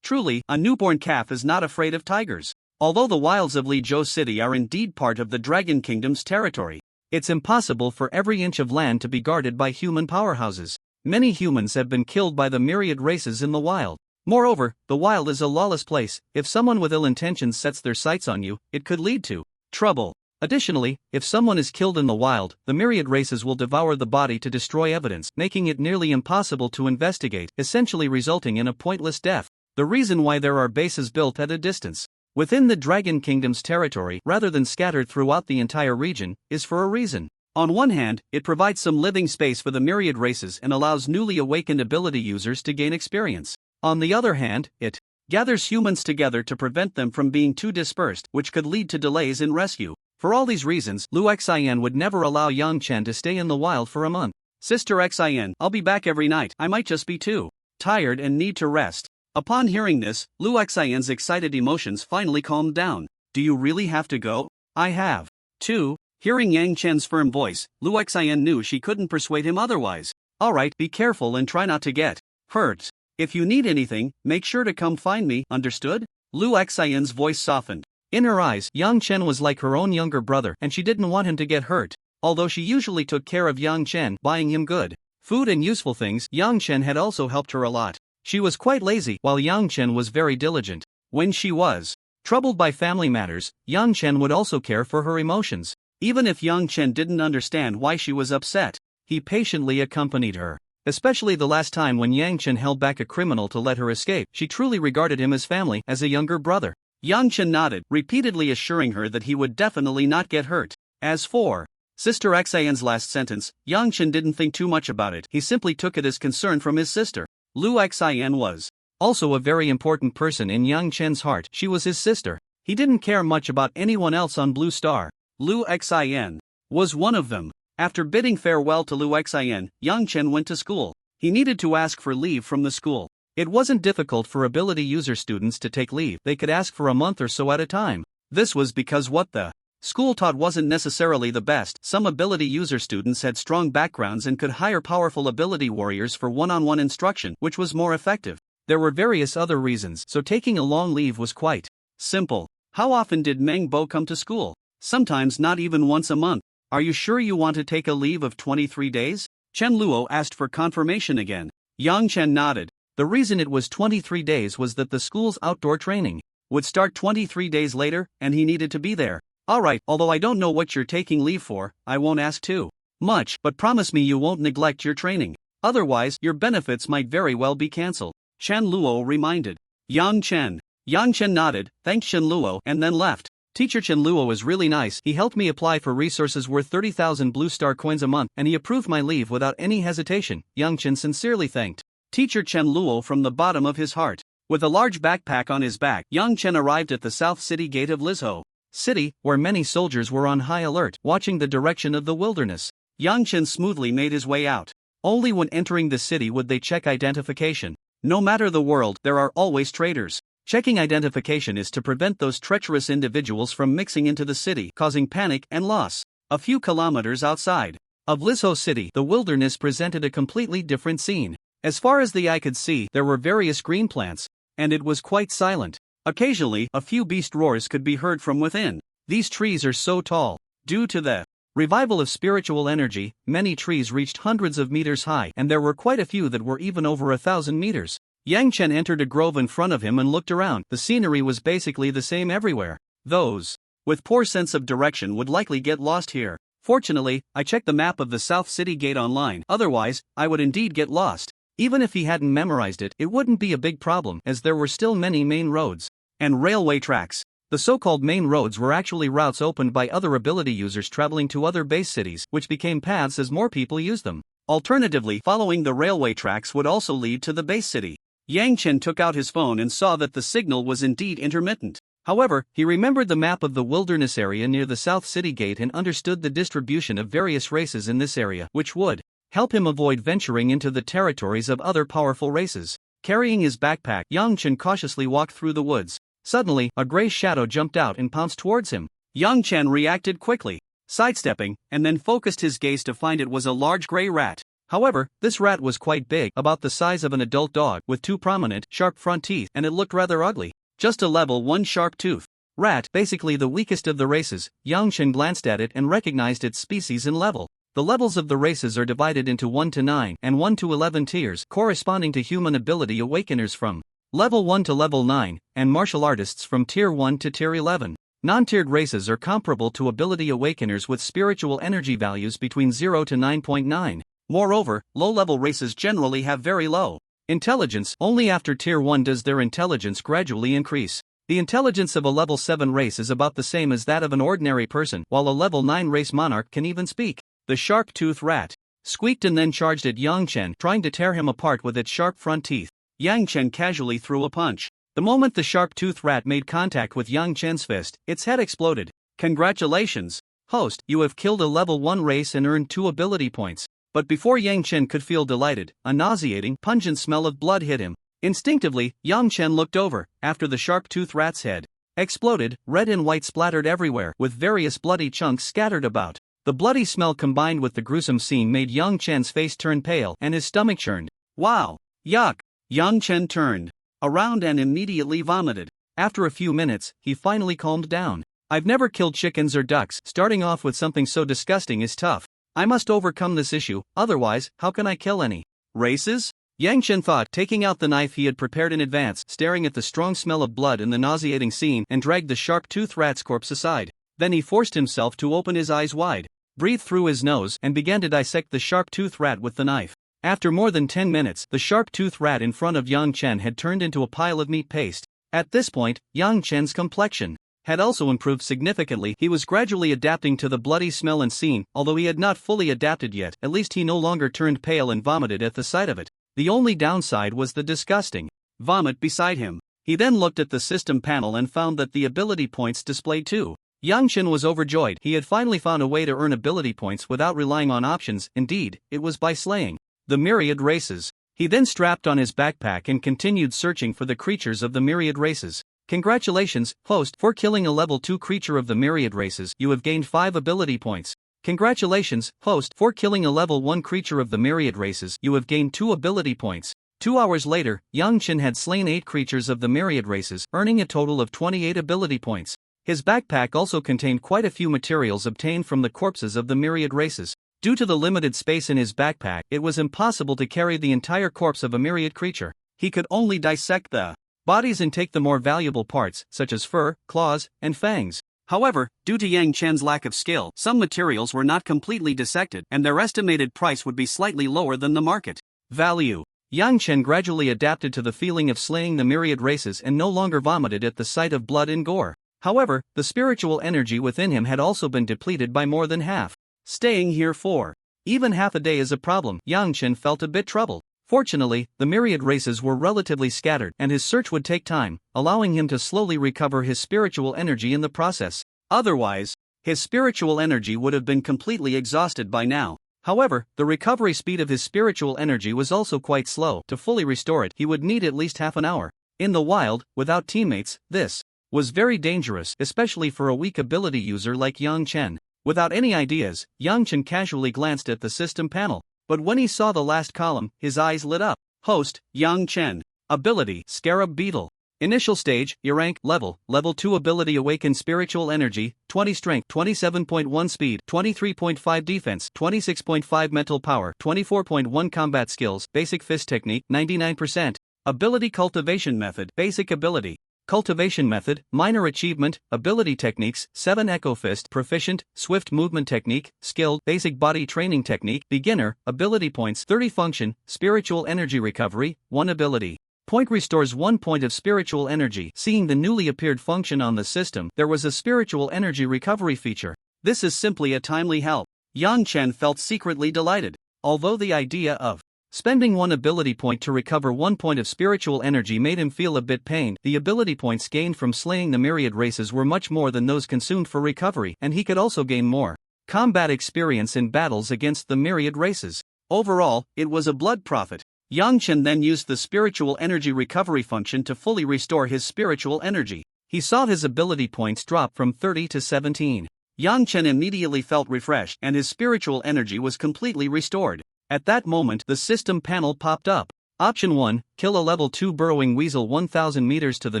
Truly, a newborn calf is not afraid of tigers. Although the wilds of Lizhou City are indeed part of the Dragon Kingdom's territory, it's impossible for every inch of land to be guarded by human powerhouses. Many humans have been killed by the myriad races in the wild. Moreover, the wild is a lawless place. If someone with ill intentions sets their sights on you, it could lead to trouble. Additionally, if someone is killed in the wild, the myriad races will devour the body to destroy evidence, making it nearly impossible to investigate, essentially resulting in a pointless death. The reason why there are bases built at a distance within the Dragon Kingdom's territory rather than scattered throughout the entire region is for a reason. On one hand, it provides some living space for the myriad races and allows newly awakened ability users to gain experience. On the other hand, it gathers humans together to prevent them from being too dispersed, which could lead to delays in rescue. For all these reasons, Lu Xian would never allow Yang Chen to stay in the wild for a month. Sister Xian, I'll be back every night. I might just be too tired and need to rest. Upon hearing this, Lu Xian's excited emotions finally calmed down. do you really have to go? I have to. Hearing Yang Chen's firm voice, Lu Xian knew she couldn't persuade him otherwise. Alright, be careful and try not to get hurt. If you need anything, make sure to come find me, understood? Lu Xian's voice softened. In her eyes, Yang Chen was like her own younger brother and she didn't want him to get hurt. Although she usually took care of Yang Chen, buying him good food and useful things, Yang Chen had also helped her a lot. She was quite lazy, while Yang Chen was very diligent. When she was troubled by family matters, Yang Chen would also care for her emotions. Even if Yang Chen didn't understand why she was upset, he patiently accompanied her. Especially the last time when Yang Chen held back a criminal to let her escape, she truly regarded him as family, as a younger brother. Yang Chen nodded, repeatedly assuring her that he would definitely not get hurt. As for Sister Xian's last sentence, Yang Chen didn't think too much about it, he simply took it as concern from his sister. Lu Xian was also a very important person in Yang Chen's heart, she was his sister. He didn't care much about anyone else on Blue Star. Lu Xian was one of them. After bidding farewell to Lu Xian, Yang Chen went to school. He needed to ask for leave from the school. It wasn't difficult for ability user students to take leave, they could ask for a month or so at a time. This was because what the school taught wasn't necessarily the best. Some ability user students had strong backgrounds and could hire powerful ability warriors for one-on-one instruction, which was more effective. There were various other reasons, so taking a long leave was quite simple. How often did Meng Bo come to school? Sometimes not even once a month. Are you sure you want to take a leave of 23 days? Chen Luo asked for confirmation again. Yang Chen nodded. The reason it was 23 days was that the school's outdoor training would start 23 days later, and he needed to be there. Alright, although I don't know what you're taking leave for, I won't ask too much, but promise me you won't neglect your training. Otherwise, your benefits might very well be cancelled. Chen Luo reminded Yang Chen. Yang Chen nodded, thanked Chen Luo, and then left. Teacher Chen Luo is really nice, he helped me apply for resources worth 30,000 Blue Star coins a month, and he approved my leave without any hesitation. Yang Chen sincerely thanked Teacher Chen Luo from the bottom of his heart. With a large backpack on his back, Yang Chen arrived at the south city gate of Lizhou City, where many soldiers were on high alert, watching the direction of the wilderness. Yang Chen smoothly made his way out. Only when entering the city would they check identification. No matter the world, there are always traitors. Checking identification is to prevent those treacherous individuals from mixing into the city, causing panic and loss. A few kilometers outside of Lizhou City, the wilderness presented a completely different scene. As far as the eye could see, there were various green plants, and it was quite silent. Occasionally, a few beast roars could be heard from within. These trees are so tall. Due to the revival of spiritual energy, many trees reached hundreds of meters high, and there were quite a few that were even over 1,000 meters. Yang Chen entered a grove in front of him and looked around. The scenery was basically the same everywhere. Those with poor sense of direction would likely get lost here. Fortunately, I checked the map of the South City Gate online, otherwise, I would indeed get lost. Even if he hadn't memorized it, it wouldn't be a big problem, as there were still many main roads and railway tracks. The so-called main roads were actually routes opened by other ability users traveling to other base cities, which became paths as more people used them. Alternatively, following the railway tracks would also lead to the base city. Yang Chen took out his phone and saw that the signal was indeed intermittent. However, he remembered the map of the wilderness area near the South City Gate and understood the distribution of various races in this area, which would help him avoid venturing into the territories of other powerful races. Carrying his backpack, Yang Chen cautiously walked through the woods. Suddenly, a gray shadow jumped out and pounced towards him. Yang Chen reacted quickly, sidestepping, and then focused his gaze to find it was a large gray rat. However, this rat was quite big, about the size of an adult dog, with two prominent, sharp front teeth, and it looked rather ugly. Just a level 1 sharp tooth rat, basically the weakest of the races. Yang Chen glanced at it and recognized its species and level. The levels of the races are divided into 1 to 9 and 1 to 11 tiers, corresponding to human ability awakeners from level 1 to level 9, and martial artists from tier 1 to tier 11. Non-tiered races are comparable to ability awakeners with spiritual energy values between 0 to 9.9. Moreover, low-level races generally have very low intelligence. Only after tier 1 does their intelligence gradually increase. The intelligence of a level 7 race is about the same as that of an ordinary person, while a level 9 race monarch can even speak. The sharp-toothed rat squeaked and then charged at Yang Chen, trying to tear him apart with its sharp front teeth. Yang Chen casually threw a punch. The moment the sharp-toothed rat made contact with Yang Chen's fist, its head exploded. Congratulations, host, you have killed a level 1 race and earned 2 ability points. But before Yang Chen could feel delighted, a nauseating, pungent smell of blood hit him. Instinctively, Yang Chen looked over. After the sharp-toothed rat's head exploded, red and white splattered everywhere, with various bloody chunks scattered about. The bloody smell combined with the gruesome scene made Yang Chen's face turn pale and his stomach churned. Wow! Yuck! Yang Chen turned around and immediately vomited. After a few minutes, he finally calmed down. I've never killed chickens or ducks. Starting off with something so disgusting is tough. I must overcome this issue, otherwise, how can I kill any races? Yang Chen thought, taking out the knife he had prepared in advance, staring at the strong smell of blood and the nauseating scene, and dragged the sharp-toothed rat's corpse aside. Then he forced himself to open his eyes wide, breathed through his nose, and began to dissect the sharp-toothed rat with the knife. After more than 10 minutes, the sharp-toothed rat in front of Yang Chen had turned into a pile of meat paste. At this point, Yang Chen's complexion had also improved significantly. He was gradually adapting to the bloody smell and scene. Although he had not fully adapted yet, at least he no longer turned pale and vomited at the sight of it. The only downside was the disgusting vomit beside him. He then looked at the system panel and found that the ability points displayed too. Yang Chen was overjoyed. He had finally found a way to earn ability points without relying on options. Indeed, it was by slaying the myriad races. He then strapped on his backpack and continued searching for the creatures of the myriad races. Congratulations, host, for killing a level 2 creature of the myriad races. You have gained 5 ability points. Congratulations, host, for killing a level 1 creature of the myriad races. You have gained 2 ability points. 2 hours later, Yang Chen had slain 8 creatures of the myriad races, earning a total of 28 ability points. His backpack also contained quite a few materials obtained from the corpses of the myriad races. Due to the limited space in his backpack, it was impossible to carry the entire corpse of a myriad creature. He could only dissect the bodies and take the more valuable parts, such as fur, claws, and fangs. However, due to Yang Chen's lack of skill, some materials were not completely dissected, and their estimated price would be slightly lower than the market value. Yang Chen gradually adapted to the feeling of slaying the myriad races and no longer vomited at the sight of blood and gore. However, the spiritual energy within him had also been depleted by more than half. Staying here for even half a day is a problem. Yang Chen felt a bit troubled. Fortunately, the myriad races were relatively scattered, and his search would take time, allowing him to slowly recover his spiritual energy in the process. Otherwise, his spiritual energy would have been completely exhausted by now. However, the recovery speed of his spiritual energy was also quite slow. To fully restore it, he would need at least half an hour. In the wild, without teammates, this was very dangerous, especially for a weak ability user like Yang Chen. Without any ideas, Yang Chen casually glanced at the system panel. But when he saw the last column, his eyes lit up. Host, Yang Chen. Ability, Scarab Beetle. Initial stage, E rank, level 2 ability awaken spiritual energy, 20 strength, 27.1 speed, 23.5 defense, 26.5 mental power, 24.1 combat skills, basic fist technique, 99%. Ability cultivation method, basic ability. Cultivation method, minor achievement, ability techniques, 7 Echo Fist, proficient, swift movement technique, skilled, basic body training technique, beginner, ability points, 30 function, spiritual energy recovery, 1 ability point restores 1 point of spiritual energy. Seeing the newly appeared function on the system, there was a spiritual energy recovery feature. This is simply a timely help. Yang Chen felt secretly delighted. Although the idea of spending 1 ability point to recover 1 point of spiritual energy made him feel a bit pained, the ability points gained from slaying the myriad races were much more than those consumed for recovery, and he could also gain more combat experience in battles against the myriad races. Overall, it was a blood profit. Yang Chen then used the spiritual energy recovery function to fully restore his spiritual energy. He saw his ability points drop from 30 to 17. Yang Chen immediately felt refreshed, and his spiritual energy was completely restored. At that moment, the system panel popped up. Option 1, kill a level 2 burrowing weasel 1000 meters to the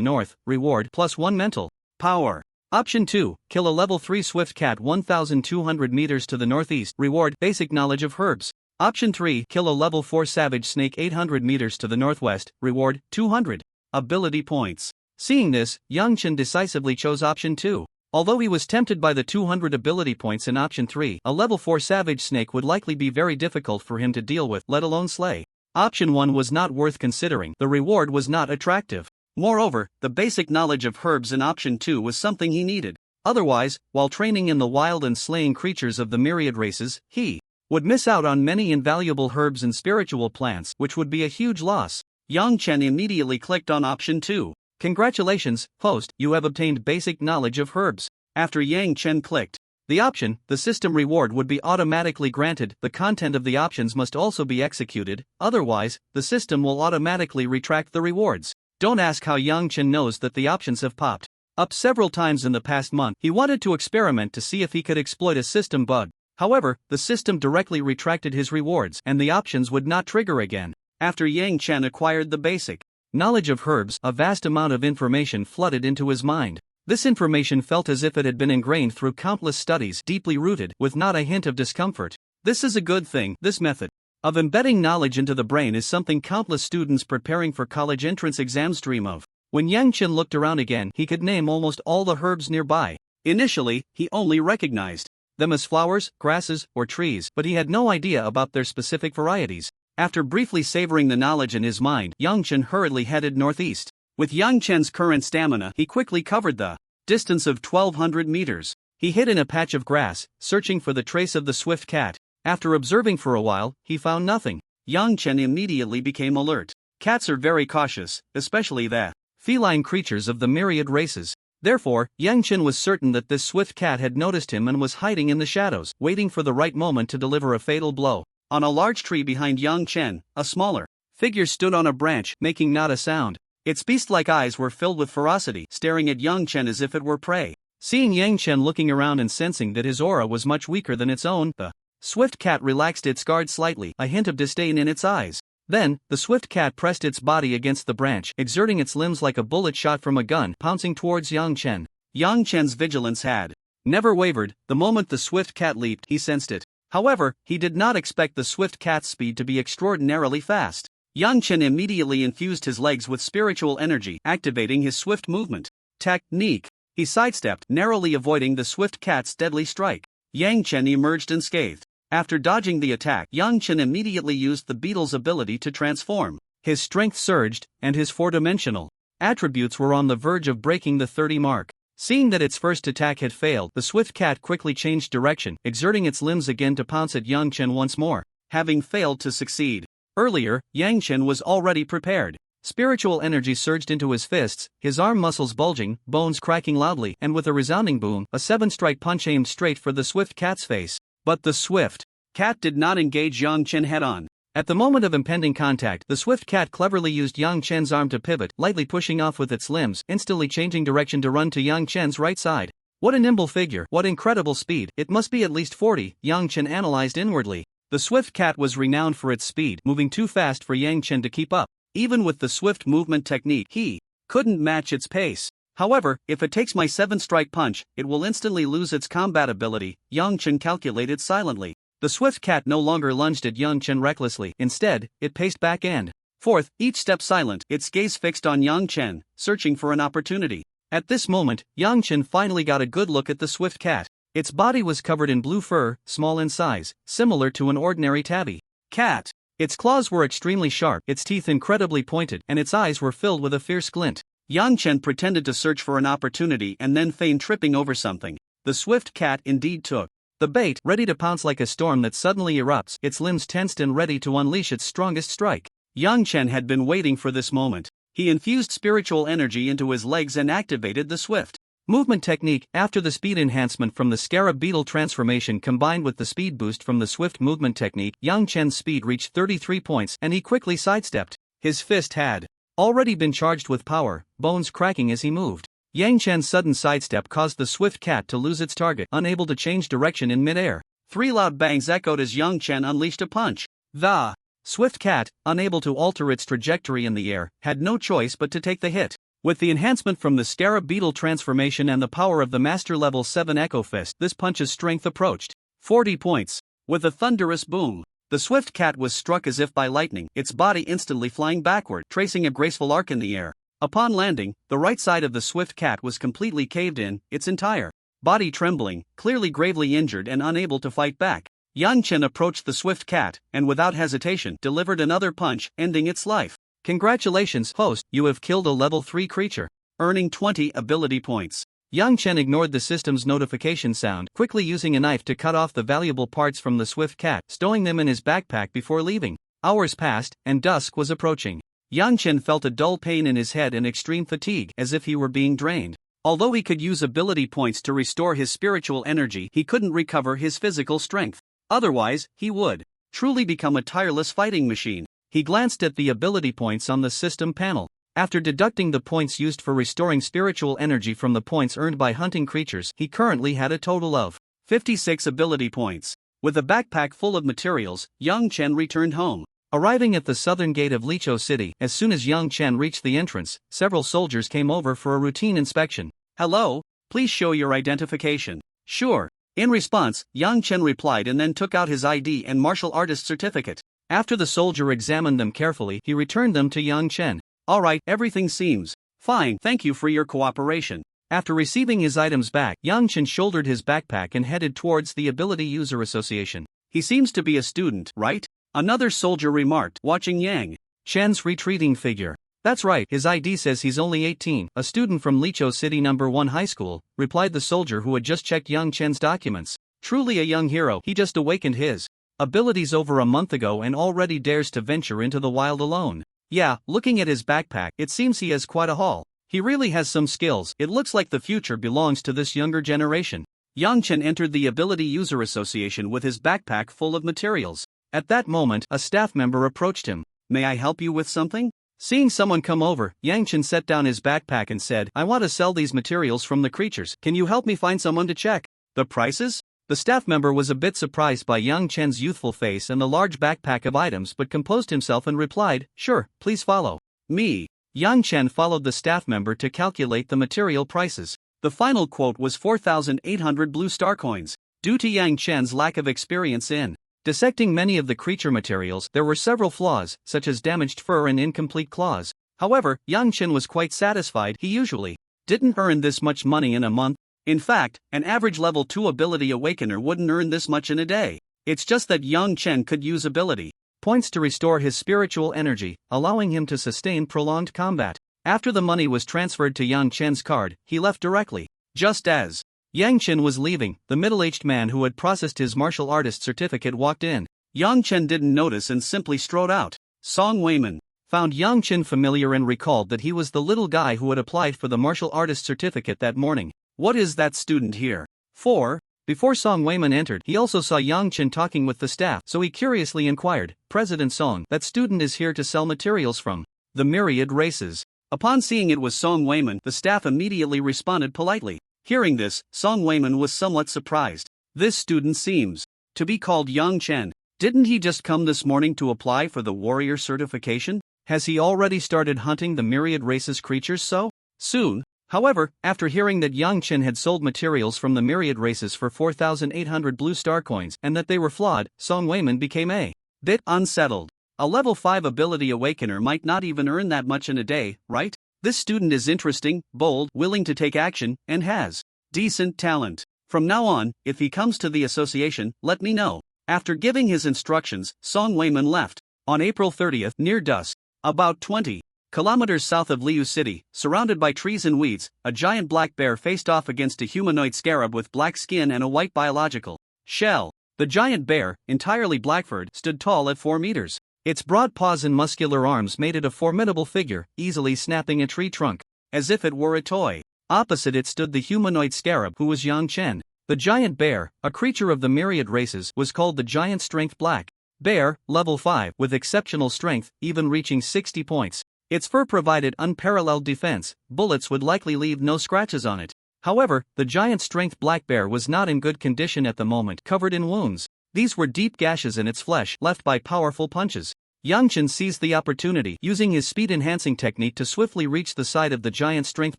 north, reward +1 mental power. Option 2, kill a level 3 swift cat 1200 meters to the northeast, reward basic knowledge of herbs. Option 3, kill a level 4 savage snake 800 meters to the northwest, reward 200 ability points. Seeing this, Yang Chen decisively chose option 2. Although he was tempted by the 200 ability points in option 3, a level 4 savage snake would likely be very difficult for him to deal with, let alone slay. Option 1 was not worth considering. The reward was not attractive. Moreover, the basic knowledge of herbs in option 2 was something he needed. Otherwise, while training in the wild and slaying creatures of the myriad races, he would miss out on many invaluable herbs and spiritual plants, which would be a huge loss. Yang Chen immediately clicked on option 2. Congratulations, host, you have obtained basic knowledge of herbs. After Yang Chen clicked the option, the system reward would be automatically granted. The content of the options must also be executed, otherwise, the system will automatically retract the rewards. Don't ask how Yang Chen knows that the options have popped. up several times in the past month. He wanted to experiment to see if he could exploit a system bug. However, the system directly retracted his rewards and the options would not trigger again. After Yang Chen acquired the basic knowledge of herbs, a vast amount of information flooded into his mind. This information felt as if it had been ingrained through countless studies, deeply rooted, with not a hint of discomfort. This is a good thing. This method of embedding knowledge into the brain is something countless students preparing for college entrance exams dream of. When Yang Chen looked around again, he could name almost all the herbs nearby. Initially, he only recognized them as flowers, grasses, or trees, but he had no idea about their specific varieties. After briefly savoring the knowledge in his mind, Yang Chen hurriedly headed northeast. With Yang Chen's current stamina, he quickly covered the distance of 1,200 meters. He hid in a patch of grass, searching for the trace of the swift cat. After observing for a while, he found nothing. Yang Chen immediately became alert. Cats are very cautious, especially the feline creatures of the myriad races. Therefore, Yang Chen was certain that this swift cat had noticed him and was hiding in the shadows, waiting for the right moment to deliver a fatal blow. On a large tree behind Yang Chen, a smaller figure stood on a branch, making not a sound. Its beast-like eyes were filled with ferocity, staring at Yang Chen as if it were prey. Seeing Yang Chen looking around and sensing that his aura was much weaker than its own, the swift cat relaxed its guard slightly, a hint of disdain in its eyes. Then, the swift cat pressed its body against the branch, exerting its limbs like a bullet shot from a gun, pouncing towards Yang Chen. Yang Chen's vigilance had never wavered. The moment the swift cat leaped, he sensed it. However, he did not expect the swift cat's speed to be extraordinarily fast. Yang Chen immediately infused his legs with spiritual energy, activating his swift movement technique. He sidestepped, narrowly avoiding the swift cat's deadly strike. Yang Chen emerged unscathed. After dodging the attack, Yang Chen immediately used the beetle's ability to transform. His strength surged, and his four-dimensional attributes were on the verge of breaking the 30 mark. Seeing that its first attack had failed, the swift cat quickly changed direction, exerting its limbs again to pounce at Yang Chen once more. Having failed to succeed earlier, Yang Chen was already prepared. Spiritual energy surged into his fists, his arm muscles bulging, bones cracking loudly, and with a resounding boom, a 7-strike punch aimed straight for the swift cat's face. But the swift cat did not engage Yang Chen head-on. At the moment of impending contact, the swift cat cleverly used Yang Chen's arm to pivot, lightly pushing off with its limbs, instantly changing direction to run to Yang Chen's right side. What a nimble figure, what incredible speed, it must be at least 40, Yang Chen analyzed inwardly. The swift cat was renowned for its speed, moving too fast for Yang Chen to keep up. Even with the swift movement technique, he couldn't match its pace. However, if it takes my 7-strike punch, it will instantly lose its combat ability, Yang Chen calculated silently. The swift cat no longer lunged at Yang Chen recklessly. Instead, it paced back and forth, each step silent, its gaze fixed on Yang Chen, searching for an opportunity. At this moment, Yang Chen finally got a good look at the swift cat. Its body was covered in blue fur, small in size, similar to an ordinary tabby cat. Its claws were extremely sharp, its teeth incredibly pointed, and its eyes were filled with a fierce glint. Yang Chen pretended to search for an opportunity and then feigned tripping over something. The swift cat indeed took the bait, ready to pounce like a storm that suddenly erupts, its limbs tensed and ready to unleash its strongest strike. Yang Chen had been waiting for this moment. He infused spiritual energy into his legs and activated the swift movement technique. After the speed enhancement from the scarab beetle transformation combined with the speed boost from the swift movement technique, Yang Chen's speed reached 33 points and he quickly sidestepped. His fist had already been charged with power, bones cracking as he moved. Yang Chen's sudden sidestep caused the swift cat to lose its target, unable to change direction in midair. 3 loud bangs echoed as Yang Chen unleashed a punch. The swift cat, unable to alter its trajectory in the air, had no choice but to take the hit. With the enhancement from the scarab beetle transformation and the power of the Master Level 7 Echo Fist, this punch's strength approached 40 points. With a thunderous boom, the swift cat was struck as if by lightning, its body instantly flying backward, tracing a graceful arc in the air. Upon landing, the right side of the swift cat was completely caved in, its entire body trembling, clearly gravely injured and unable to fight back. Yang Chen approached the swift cat, and without hesitation, delivered another punch, ending its life. Congratulations, host, you have killed a level 3 creature, earning 20 ability points. Yang Chen ignored the system's notification sound, quickly using a knife to cut off the valuable parts from the swift cat, stowing them in his backpack before leaving. Hours passed, and dusk was approaching. Yang Chen felt a dull pain in his head and extreme fatigue, as if he were being drained. Although he could use ability points to restore his spiritual energy, he couldn't recover his physical strength. Otherwise, he would truly become a tireless fighting machine. He glanced at the ability points on the system panel. After deducting the points used for restoring spiritual energy from the points earned by hunting creatures, he currently had a total of 56 ability points. With a backpack full of materials, Yang Chen returned home. Arriving at the southern gate of Lichou City, as soon as Yang Chen reached the entrance, several soldiers came over for a routine inspection. "Hello, please show your identification." "Sure." In response, Yang Chen replied and then took out his ID and martial artist certificate. After the soldier examined them carefully, he returned them to Yang Chen. "Alright, everything seems fine, thank you for your cooperation." After receiving his items back, Yang Chen shouldered his backpack and headed towards the Ability User Association. "He seems to be a student, right?" another soldier remarked, watching Yang Chen's retreating figure. "That's right, his ID says he's only 18, a student from Lichou City No. 1 High School," replied the soldier who had just checked Yang Chen's documents. "Truly a young hero, he just awakened his abilities over a month ago and already dares to venture into the wild alone. Yeah, looking at his backpack, it seems he has quite a haul. He really has some skills. It looks like the future belongs to this younger generation." Yang Chen entered the Ability User Association with his backpack full of materials. At that moment, a staff member approached him. "May I help you with something?" Seeing someone come over, Yang Chen set down his backpack and said, "I want to sell these materials from the creatures. Can you help me find someone to check the prices?" The staff member was a bit surprised by Yang Chen's youthful face and the large backpack of items but composed himself and replied, "Sure, please follow me." Yang Chen followed the staff member to calculate the material prices. The final quote was 4,800 blue star coins. Due to Yang Chen's lack of experience in dissecting many of the creature materials, there were several flaws, such as damaged fur and incomplete claws. However, Yang Chen was quite satisfied. He usually didn't earn this much money in a month. In fact, an average level 2 ability awakener wouldn't earn this much in a day. It's just that Yang Chen could use ability points to restore his spiritual energy, allowing him to sustain prolonged combat. After the money was transferred to Yang Chen's card, he left directly. Just as Yang Chen was leaving, the middle-aged man who had processed his martial artist certificate walked in. Yang Chen didn't notice and simply strode out. Song Weiman found Yang Chen familiar and recalled that he was the little guy who had applied for the martial artist certificate that morning. "What is that student here for?" Before Song Weiman entered, he also saw Yang Chen talking with the staff, so he curiously inquired, "President Song, that student is here to sell materials from the myriad races." Upon seeing it was Song Weiman, the staff immediately responded politely. Hearing this, Song Weiman was somewhat surprised. This student seems to be called Yang Chen. Didn't he just come this morning to apply for the warrior certification? Has he already started hunting the myriad races creatures so soon? However, after hearing that Yang Chen had sold materials from the myriad races for 4,800 blue star coins and that they were flawed, Song Weiman became a bit unsettled. A level 5 ability awakener might not even earn that much in a day, right? This student is interesting, bold, willing to take action, and has decent talent. From now on, if he comes to the association, let me know. After giving his instructions, Song Weiman left. On April 30th, near dusk, about 20 kilometers south of Liu City, surrounded by trees and weeds, a giant black bear faced off against a humanoid scarab with black skin and a white biological shell. The giant bear, entirely black-furred, stood tall at 4 meters. Its broad paws and muscular arms made it a formidable figure, easily snapping a tree trunk, as if it were a toy. Opposite it stood the humanoid scarab, who was Yang Chen. The giant bear, a creature of the myriad races, was called the Giant Strength Black Bear, level 5, with exceptional strength, even reaching 60 points. Its fur provided unparalleled defense, bullets would likely leave no scratches on it. However, the giant strength black bear was not in good condition at the moment, covered in wounds. These were deep gashes in its flesh, left by powerful punches. Yang Chen seized the opportunity, using his speed-enhancing technique to swiftly reach the side of the giant strength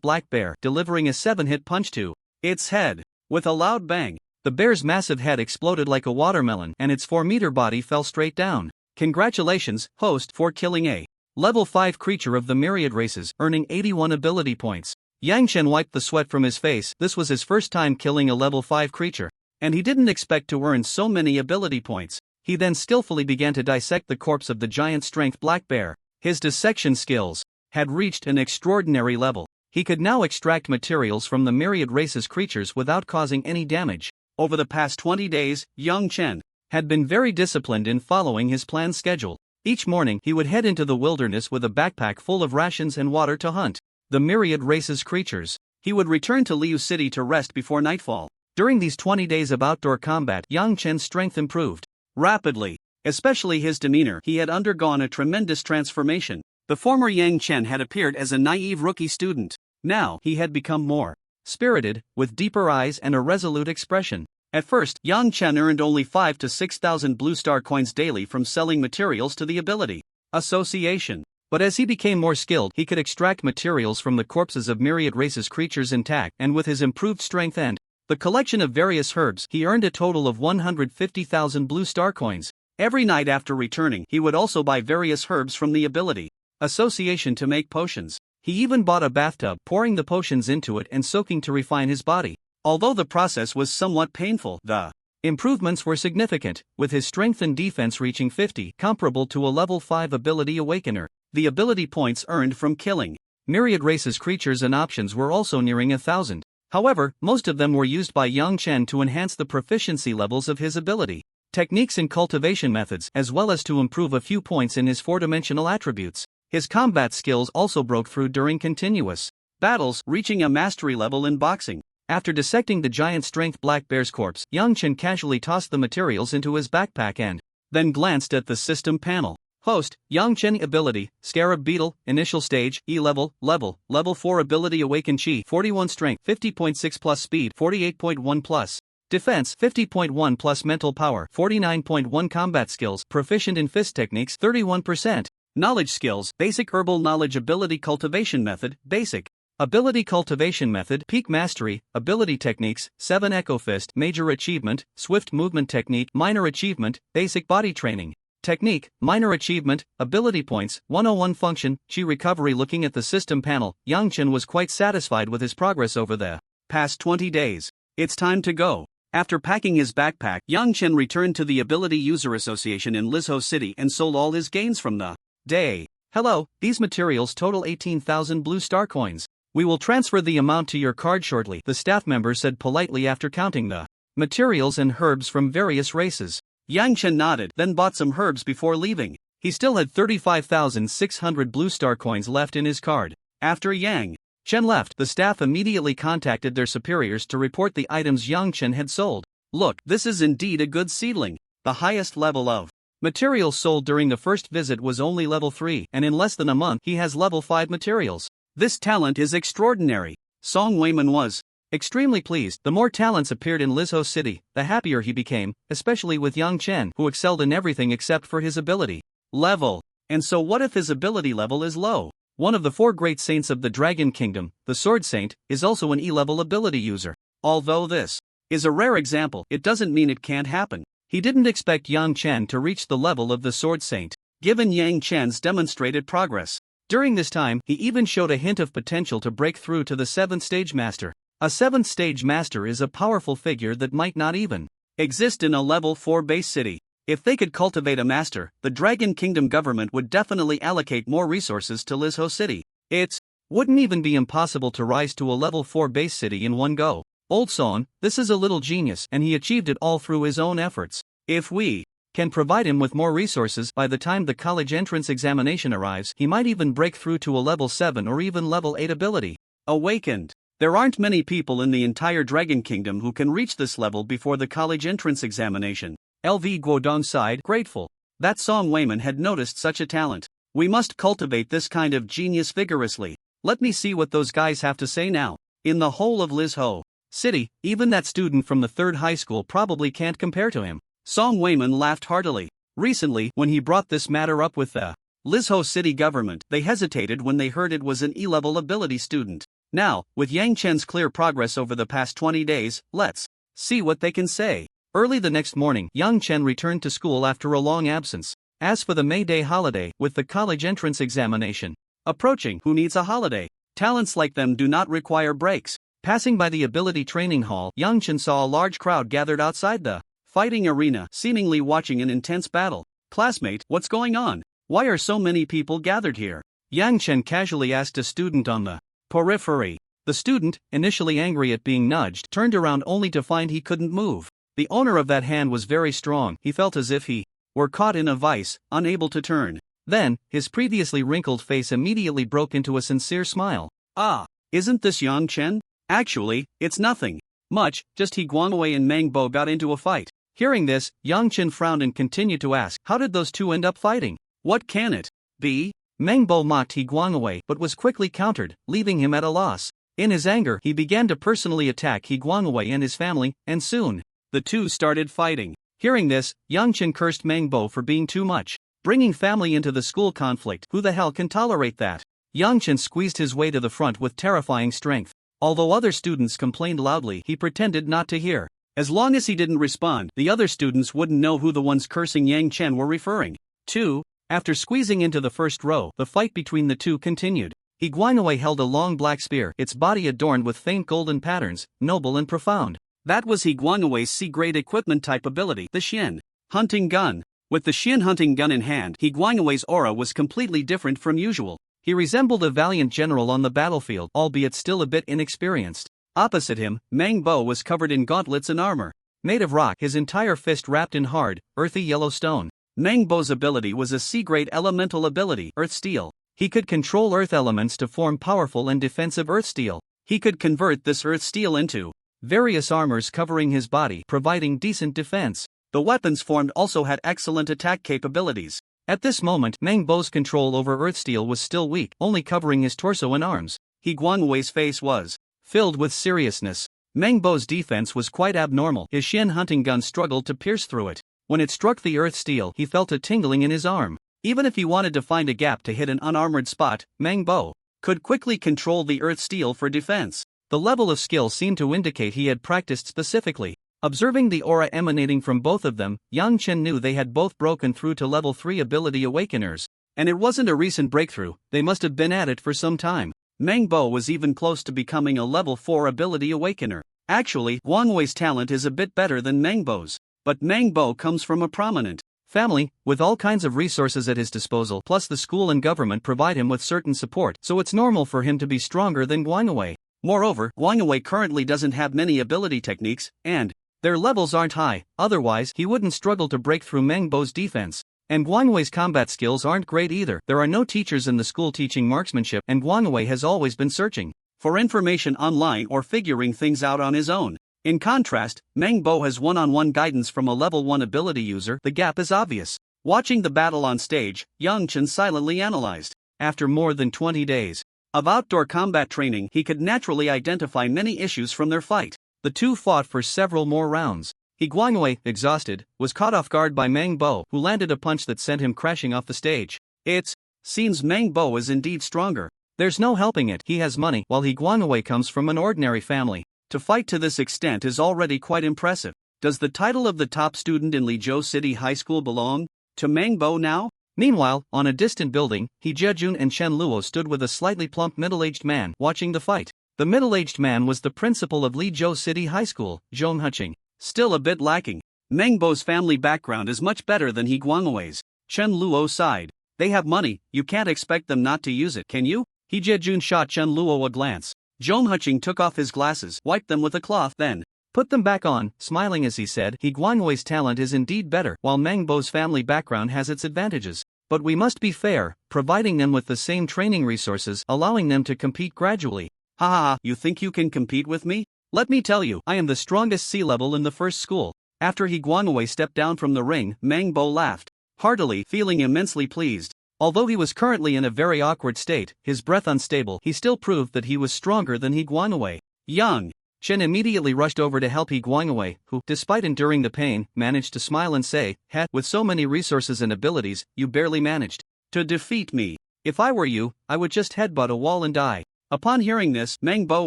black bear, delivering a 7-hit punch to its head. With a loud bang, the bear's massive head exploded like a watermelon, and its 4-meter body fell straight down. Congratulations, host, for killing a level 5 creature of the myriad races, earning 81 ability points. Yang Chen wiped the sweat from his face. This was his first time killing a level 5 creature, and he didn't expect to earn so many ability points. He then skillfully began to dissect the corpse of the giant strength black bear. His dissection skills had reached an extraordinary level. He could now extract materials from the myriad races creatures without causing any damage. Over the past 20 days, Yang Chen had been very disciplined in following his planned schedule. Each morning he would head into the wilderness with a backpack full of rations and water to hunt the myriad races creatures. He would return to Liu City to rest before nightfall. During these 20 days of outdoor combat, Yang Chen's strength improved rapidly, especially his demeanor. He had undergone a tremendous transformation. The former Yang Chen had appeared as a naive rookie student. Now, he had become more spirited, with deeper eyes and a resolute expression. At first, Yang Chen earned only 5 to 6,000 blue star coins daily from selling materials to the ability association. But as he became more skilled, he could extract materials from the corpses of myriad races creatures intact, and with his improved strength and the collection of various herbs, he earned a total of 150,000 blue star coins. Every night after returning, he would also buy various herbs from the ability association to make potions. He even bought a bathtub, pouring the potions into it and soaking to refine his body. Although the process was somewhat painful, the improvements were significant, with his strength and defense reaching 50, comparable to a level 5 ability awakener. The ability points earned from killing myriad races creatures and options were also nearing 1,000. However, most of them were used by Yang Chen to enhance the proficiency levels of his ability techniques and cultivation methods, as well as to improve a few points in his 4-dimensional attributes. His combat skills also broke through during continuous battles, reaching a mastery level in boxing. After dissecting the giant strength black bear's corpse, Yang Chen casually tossed the materials into his backpack and then glanced at the system panel. Host, Yang Chen ability, Scarab Beetle, initial stage, E-level, level 4 ability Awaken Chi, 41 strength, 50.6 plus speed, 48.1 plus defense, 50.1 plus mental power, 49.1 combat skills, proficient in fist techniques, 31%. Knowledge skills, basic herbal knowledge ability cultivation method, basic ability cultivation method, peak mastery, ability techniques, 7 Echo Fist, major achievement, swift movement technique, minor achievement, basic body training. Technique, minor achievement, ability points, 101 function, Chi recovery. Looking at the system panel, Yang Chen was quite satisfied with his progress over the past 20 days. It's time to go. After packing his backpack, Yang Chen returned to the Ability User Association in Lizhou City and sold all his gains from the day. Hello, these materials total 18,000 blue star coins. We will transfer the amount to your card shortly, the staff member said politely after counting the materials and herbs from various races. Yang Chen nodded, then bought some herbs before leaving. He still had 35,600 blue star coins left in his card. After Yang Chen left, the staff immediately contacted their superiors to report the items Yang Chen had sold. Look, this is indeed a good seedling. The highest level of materials sold during the first visit was only level 3, and in less than a month he has level 5 materials. This talent is extraordinary. Song Weiman was extremely pleased. The more talents appeared in Lizhou City, the happier he became, especially with Yang Chen, who excelled in everything except for his ability level. And so what if his ability level is low? One of the 4 great saints of the Dragon Kingdom, the Sword Saint, is also an E-level ability user. Although this is a rare example, it doesn't mean it can't happen. He didn't expect Yang Chen to reach the level of the Sword Saint, given Yang Chen's demonstrated progress. During this time, he even showed a hint of potential to break through to the 7th stage master. A 7th stage master is a powerful figure that might not even exist in a level 4 base city. If they could cultivate a master, the Dragon Kingdom government would definitely allocate more resources to Lizhou City. It wouldn't even be impossible to rise to a level 4 base city in one go. Old Son, this is a little genius, and he achieved it all through his own efforts. If we can provide him with more resources, by the time the college entrance examination arrives, he might even break through to a level 7 or even level 8 ability. Awakened. There aren't many people in the entire Dragon Kingdom who can reach this level before the college entrance examination. LV Guodong sighed, grateful that Song Weiman had noticed such a talent. We must cultivate this kind of genius vigorously. Let me see what those guys have to say now. In the whole of Lizhou City, even that student from the 3rd high school probably can't compare to him. Song Weiman laughed heartily. Recently, when he brought this matter up with the Lizhou City government, they hesitated when they heard it was an E-level ability student. Now, with Yang Chen's clear progress over the past 20 days, let's see what they can say. Early the next morning, Yang Chen returned to school after a long absence. As for the May Day holiday, with the college entrance examination approaching, who needs a holiday? Talents like them do not require breaks. Passing by the ability training hall, Yang Chen saw a large crowd gathered outside the fighting arena, seemingly watching an intense battle. Classmate, what's going on? Why are so many people gathered here? Yang Chen casually asked a student on the periphery. The student, initially angry at being nudged, turned around only to find he couldn't move. The owner of that hand was very strong. He felt as if he were caught in a vice, unable to turn. Then, his previously wrinkled face immediately broke into a sincere smile. Ah, isn't this Yang Chen? Actually, it's nothing much, just he Guangwei and Meng Bo got into a fight. Hearing this, Yang Chen frowned and continued to ask, how did those two end up fighting? What can it be? Mengbo mocked He Guangwei but was quickly countered, leaving him at a loss. In his anger, he began to personally attack He Guangwei and his family, and soon, the two started fighting. Hearing this, Yang Chen cursed Mengbo for being too much. Bringing family into the school conflict, who the hell can tolerate that? Yang Chen squeezed his way to the front with terrifying strength. Although other students complained loudly, he pretended not to hear. As long as he didn't respond, the other students wouldn't know who the ones cursing Yang Chen were referring to. After squeezing into the first row, the fight between the two continued. He Guangwei held a long black spear, its body adorned with faint golden patterns, noble and profound. That was He Guangwei's C-grade equipment type ability, the Xian hunting gun. With the Xian hunting gun in hand, He Guangwei's aura was completely different from usual. He resembled a valiant general on the battlefield, albeit still a bit inexperienced. Opposite him, Mengbo was covered in gauntlets and armor. Made of rock, his entire fist wrapped in hard, earthy yellow stone. Mengbo's ability was a C-grade elemental ability, Earth Steel. He could control earth elements to form powerful and defensive earth steel. He could convert this earth steel into various armors covering his body, providing decent defense. The weapons formed also had excellent attack capabilities. At this moment, Mengbo's control over earth steel was still weak, only covering his torso and arms. He Guangwei's face was filled with seriousness. Mengbo's defense was quite abnormal. His Xian hunting gun struggled to pierce through it. When it struck the earth steel, he felt a tingling in his arm. Even if he wanted to find a gap to hit an unarmored spot, Mengbo could quickly control the earth steel for defense. The level of skill seemed to indicate he had practiced specifically. Observing the aura emanating from both of them, Yang Chen knew they had both broken through to level 3 ability awakeners. And it wasn't a recent breakthrough, they must have been at it for some time. Mengbo was even close to becoming a level 4 ability awakener. Actually, Guangwei's talent is a bit better than Mengbo's. But Mengbo comes from a prominent family, with all kinds of resources at his disposal, plus the school and government provide him with certain support, so it's normal for him to be stronger than Guangwei. Moreover, Guangwei currently doesn't have many ability techniques, and their levels aren't high, otherwise he wouldn't struggle to break through Mengbo's defense. And Guangwei's combat skills aren't great either. There are no teachers in the school teaching marksmanship, and Guangwei has always been searching for information online or figuring things out on his own. In contrast, Mengbo has one-on-one guidance from a level 1 ability user. The gap is obvious. Watching the battle on stage, Yang Chen silently analyzed. After more than 20 days of outdoor combat training, he could naturally identify many issues from their fight. The two fought for several more rounds. He Guangwei, exhausted, was caught off guard by Mengbo, who landed a punch that sent him crashing off the stage. It seems Mengbo is indeed stronger. There's no helping it, he has money, while He Guangwei comes from an ordinary family. To fight to this extent is already quite impressive. Does the title of the top student in Lizhou City High School belong to Mengbo now? Meanwhile, on a distant building, He Jejun and Chen Luo stood with a slightly plump middle-aged man watching the fight. The middle-aged man was the principal of Lizhou City High School, Zhong Huching. Still a bit lacking. Mengbo's family background is much better than He Guangwei's. Chen Luo sighed. They have money, you can't expect them not to use it, can you? He Jejun shot Chen Luo a glance. Zhong Huching took off his glasses, wiped them with a cloth, then put them back on, smiling as he said, He Guangwei's talent is indeed better, while Mengbo's family background has its advantages. But we must be fair, providing them with the same training resources, allowing them to compete gradually. Ha ha ha, you think you can compete with me? Let me tell you, I am the strongest C-level in the first school. After He Guangwei stepped down from the ring, Mengbo laughed heartily, feeling immensely pleased. Although he was currently in a very awkward state, his breath unstable, he still proved that he was stronger than He Guangwei. Yang Chen immediately rushed over to help He Guangwei, who, despite enduring the pain, managed to smile and say, with so many resources and abilities, you barely managed to defeat me. If I were you, I would just headbutt a wall and die. Upon hearing this, Mengbo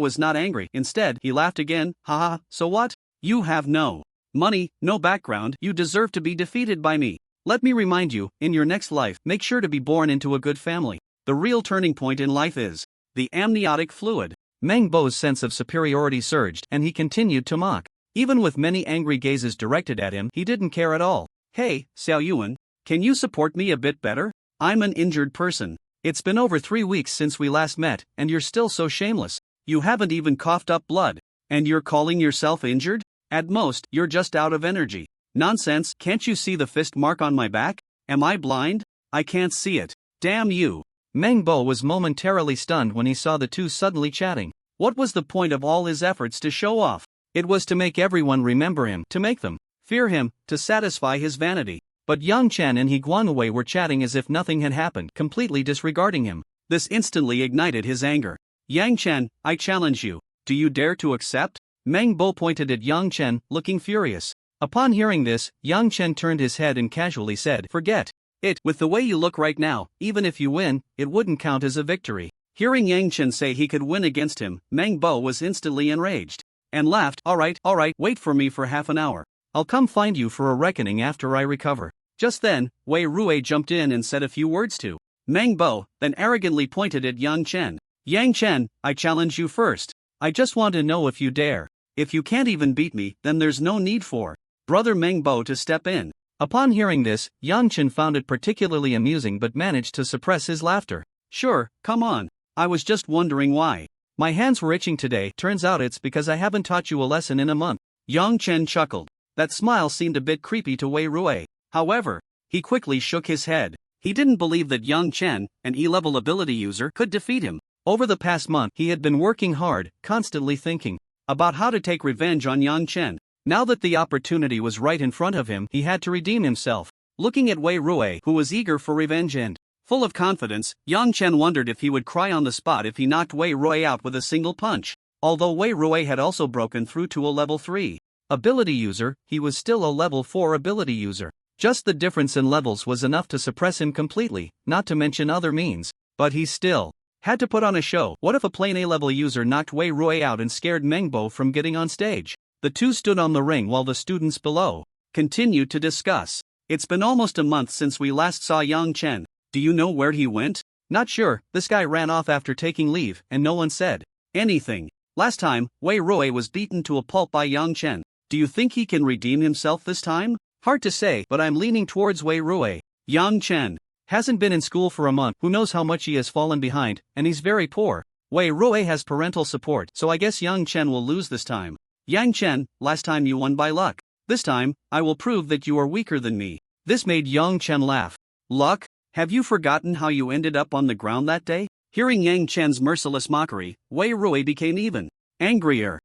was not angry. Instead, he laughed again. Haha, so what? You have no money, no background, you deserve to be defeated by me. Let me remind you, in your next life, make sure to be born into a good family. The real turning point in life is the amniotic fluid. Mengbo's sense of superiority surged, and he continued to mock. Even with many angry gazes directed at him, he didn't care at all. Hey, Xiao Yuan, can you support me a bit better? I'm an injured person. It's been over 3 weeks since we last met, and you're still so shameless. You haven't even coughed up blood. And you're calling yourself injured? At most, you're just out of energy. Nonsense, can't you see the fist mark on my back? Am I blind? I can't see it. Damn you. Mengbo was momentarily stunned when he saw the two suddenly chatting. What was the point of all his efforts to show off? It was to make everyone remember him, to make them fear him, to satisfy his vanity. But Yang Chen and He Guangwei were chatting as if nothing had happened, completely disregarding him. This instantly ignited his anger. Yang Chen, I challenge you. Do you dare to accept? Meng Bo pointed at Yang Chen, looking furious. Upon hearing this, Yang Chen turned his head and casually said, forget it. With the way you look right now, even if you win, it wouldn't count as a victory. Hearing Yang Chen say he could win against him, Meng Bo was instantly enraged. And laughed, alright, wait for me for half an hour. I'll come find you for a reckoning after I recover. Just then, Wei Rui jumped in and said a few words to Meng Bo, then arrogantly pointed at Yang Chen. Yang Chen, I challenge you first. I just want to know if you dare. If you can't even beat me, then there's no need for Brother Meng Bo to step in. Upon hearing this, Yang Chen found it particularly amusing but managed to suppress his laughter. Sure, come on. I was just wondering why. My hands were itching today. Turns out it's because I haven't taught you a lesson in a month. Yang Chen chuckled. That smile seemed a bit creepy to Wei Rui. However, he quickly shook his head. He didn't believe that Yang Chen, an E-level ability user, could defeat him. Over the past month, he had been working hard, constantly thinking about how to take revenge on Yang Chen. Now that the opportunity was right in front of him, he had to redeem himself. Looking at Wei Rui, who was eager for revenge and full of confidence, Yang Chen wondered if he would cry on the spot if he knocked Wei Rui out with a single punch. Although Wei Rui had also broken through to a level 3 ability user, he was still a level 4 ability user. Just the difference in levels was enough to suppress him completely, not to mention other means. But he still had to put on a show. What if a plain A-level user knocked Wei Rui out and scared Meng Bo from getting on stage? The two stood on the ring while the students below continued to discuss. It's been almost a month since we last saw Yang Chen. Do you know where he went? Not sure, this guy ran off after taking leave, and no one said anything. Last time, Wei Rui was beaten to a pulp by Yang Chen. Do you think he can redeem himself this time? Hard to say, but I'm leaning towards Wei Rui. Yang Chen hasn't been in school for a month, who knows how much he has fallen behind, and he's very poor. Wei Rui has parental support, so I guess Yang Chen will lose this time. Yang Chen, last time you won by luck. This time, I will prove that you are weaker than me. This made Yang Chen laugh. Luck? Have you forgotten how you ended up on the ground that day? Hearing Yang Chen's merciless mockery, Wei Rui became even angrier.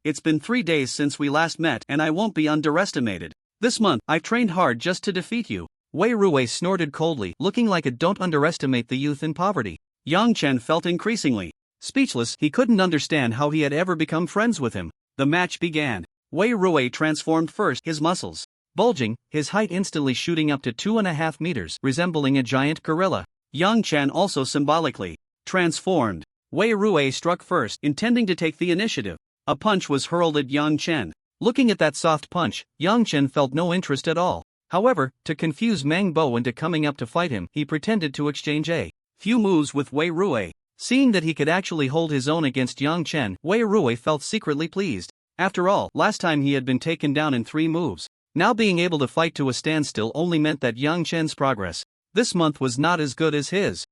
It's been 3 days since we last met and I won't be underestimated. This month, I've trained hard just to defeat you. Wei Rui snorted coldly, looking like a don't underestimate the youth in poverty. Yang Chen felt increasingly speechless. He couldn't understand how he had ever become friends with him. The match began. Wei Rui transformed first, his muscles bulging, his height instantly shooting up to 2.5 meters, resembling a giant gorilla. Yang Chen also symbolically transformed. Wei Rui struck first, intending to take the initiative. A punch was hurled at Yang Chen. Looking at that soft punch, Yang Chen felt no interest at all. However, to confuse Meng Bo into coming up to fight him, he pretended to exchange a few moves with Wei Rui. Seeing that he could actually hold his own against Yang Chen, Wei Rui felt secretly pleased. After all, last time he had been taken down in 3 moves. Now being able to fight to a standstill only meant that Yang Chen's progress this month was not as good as his.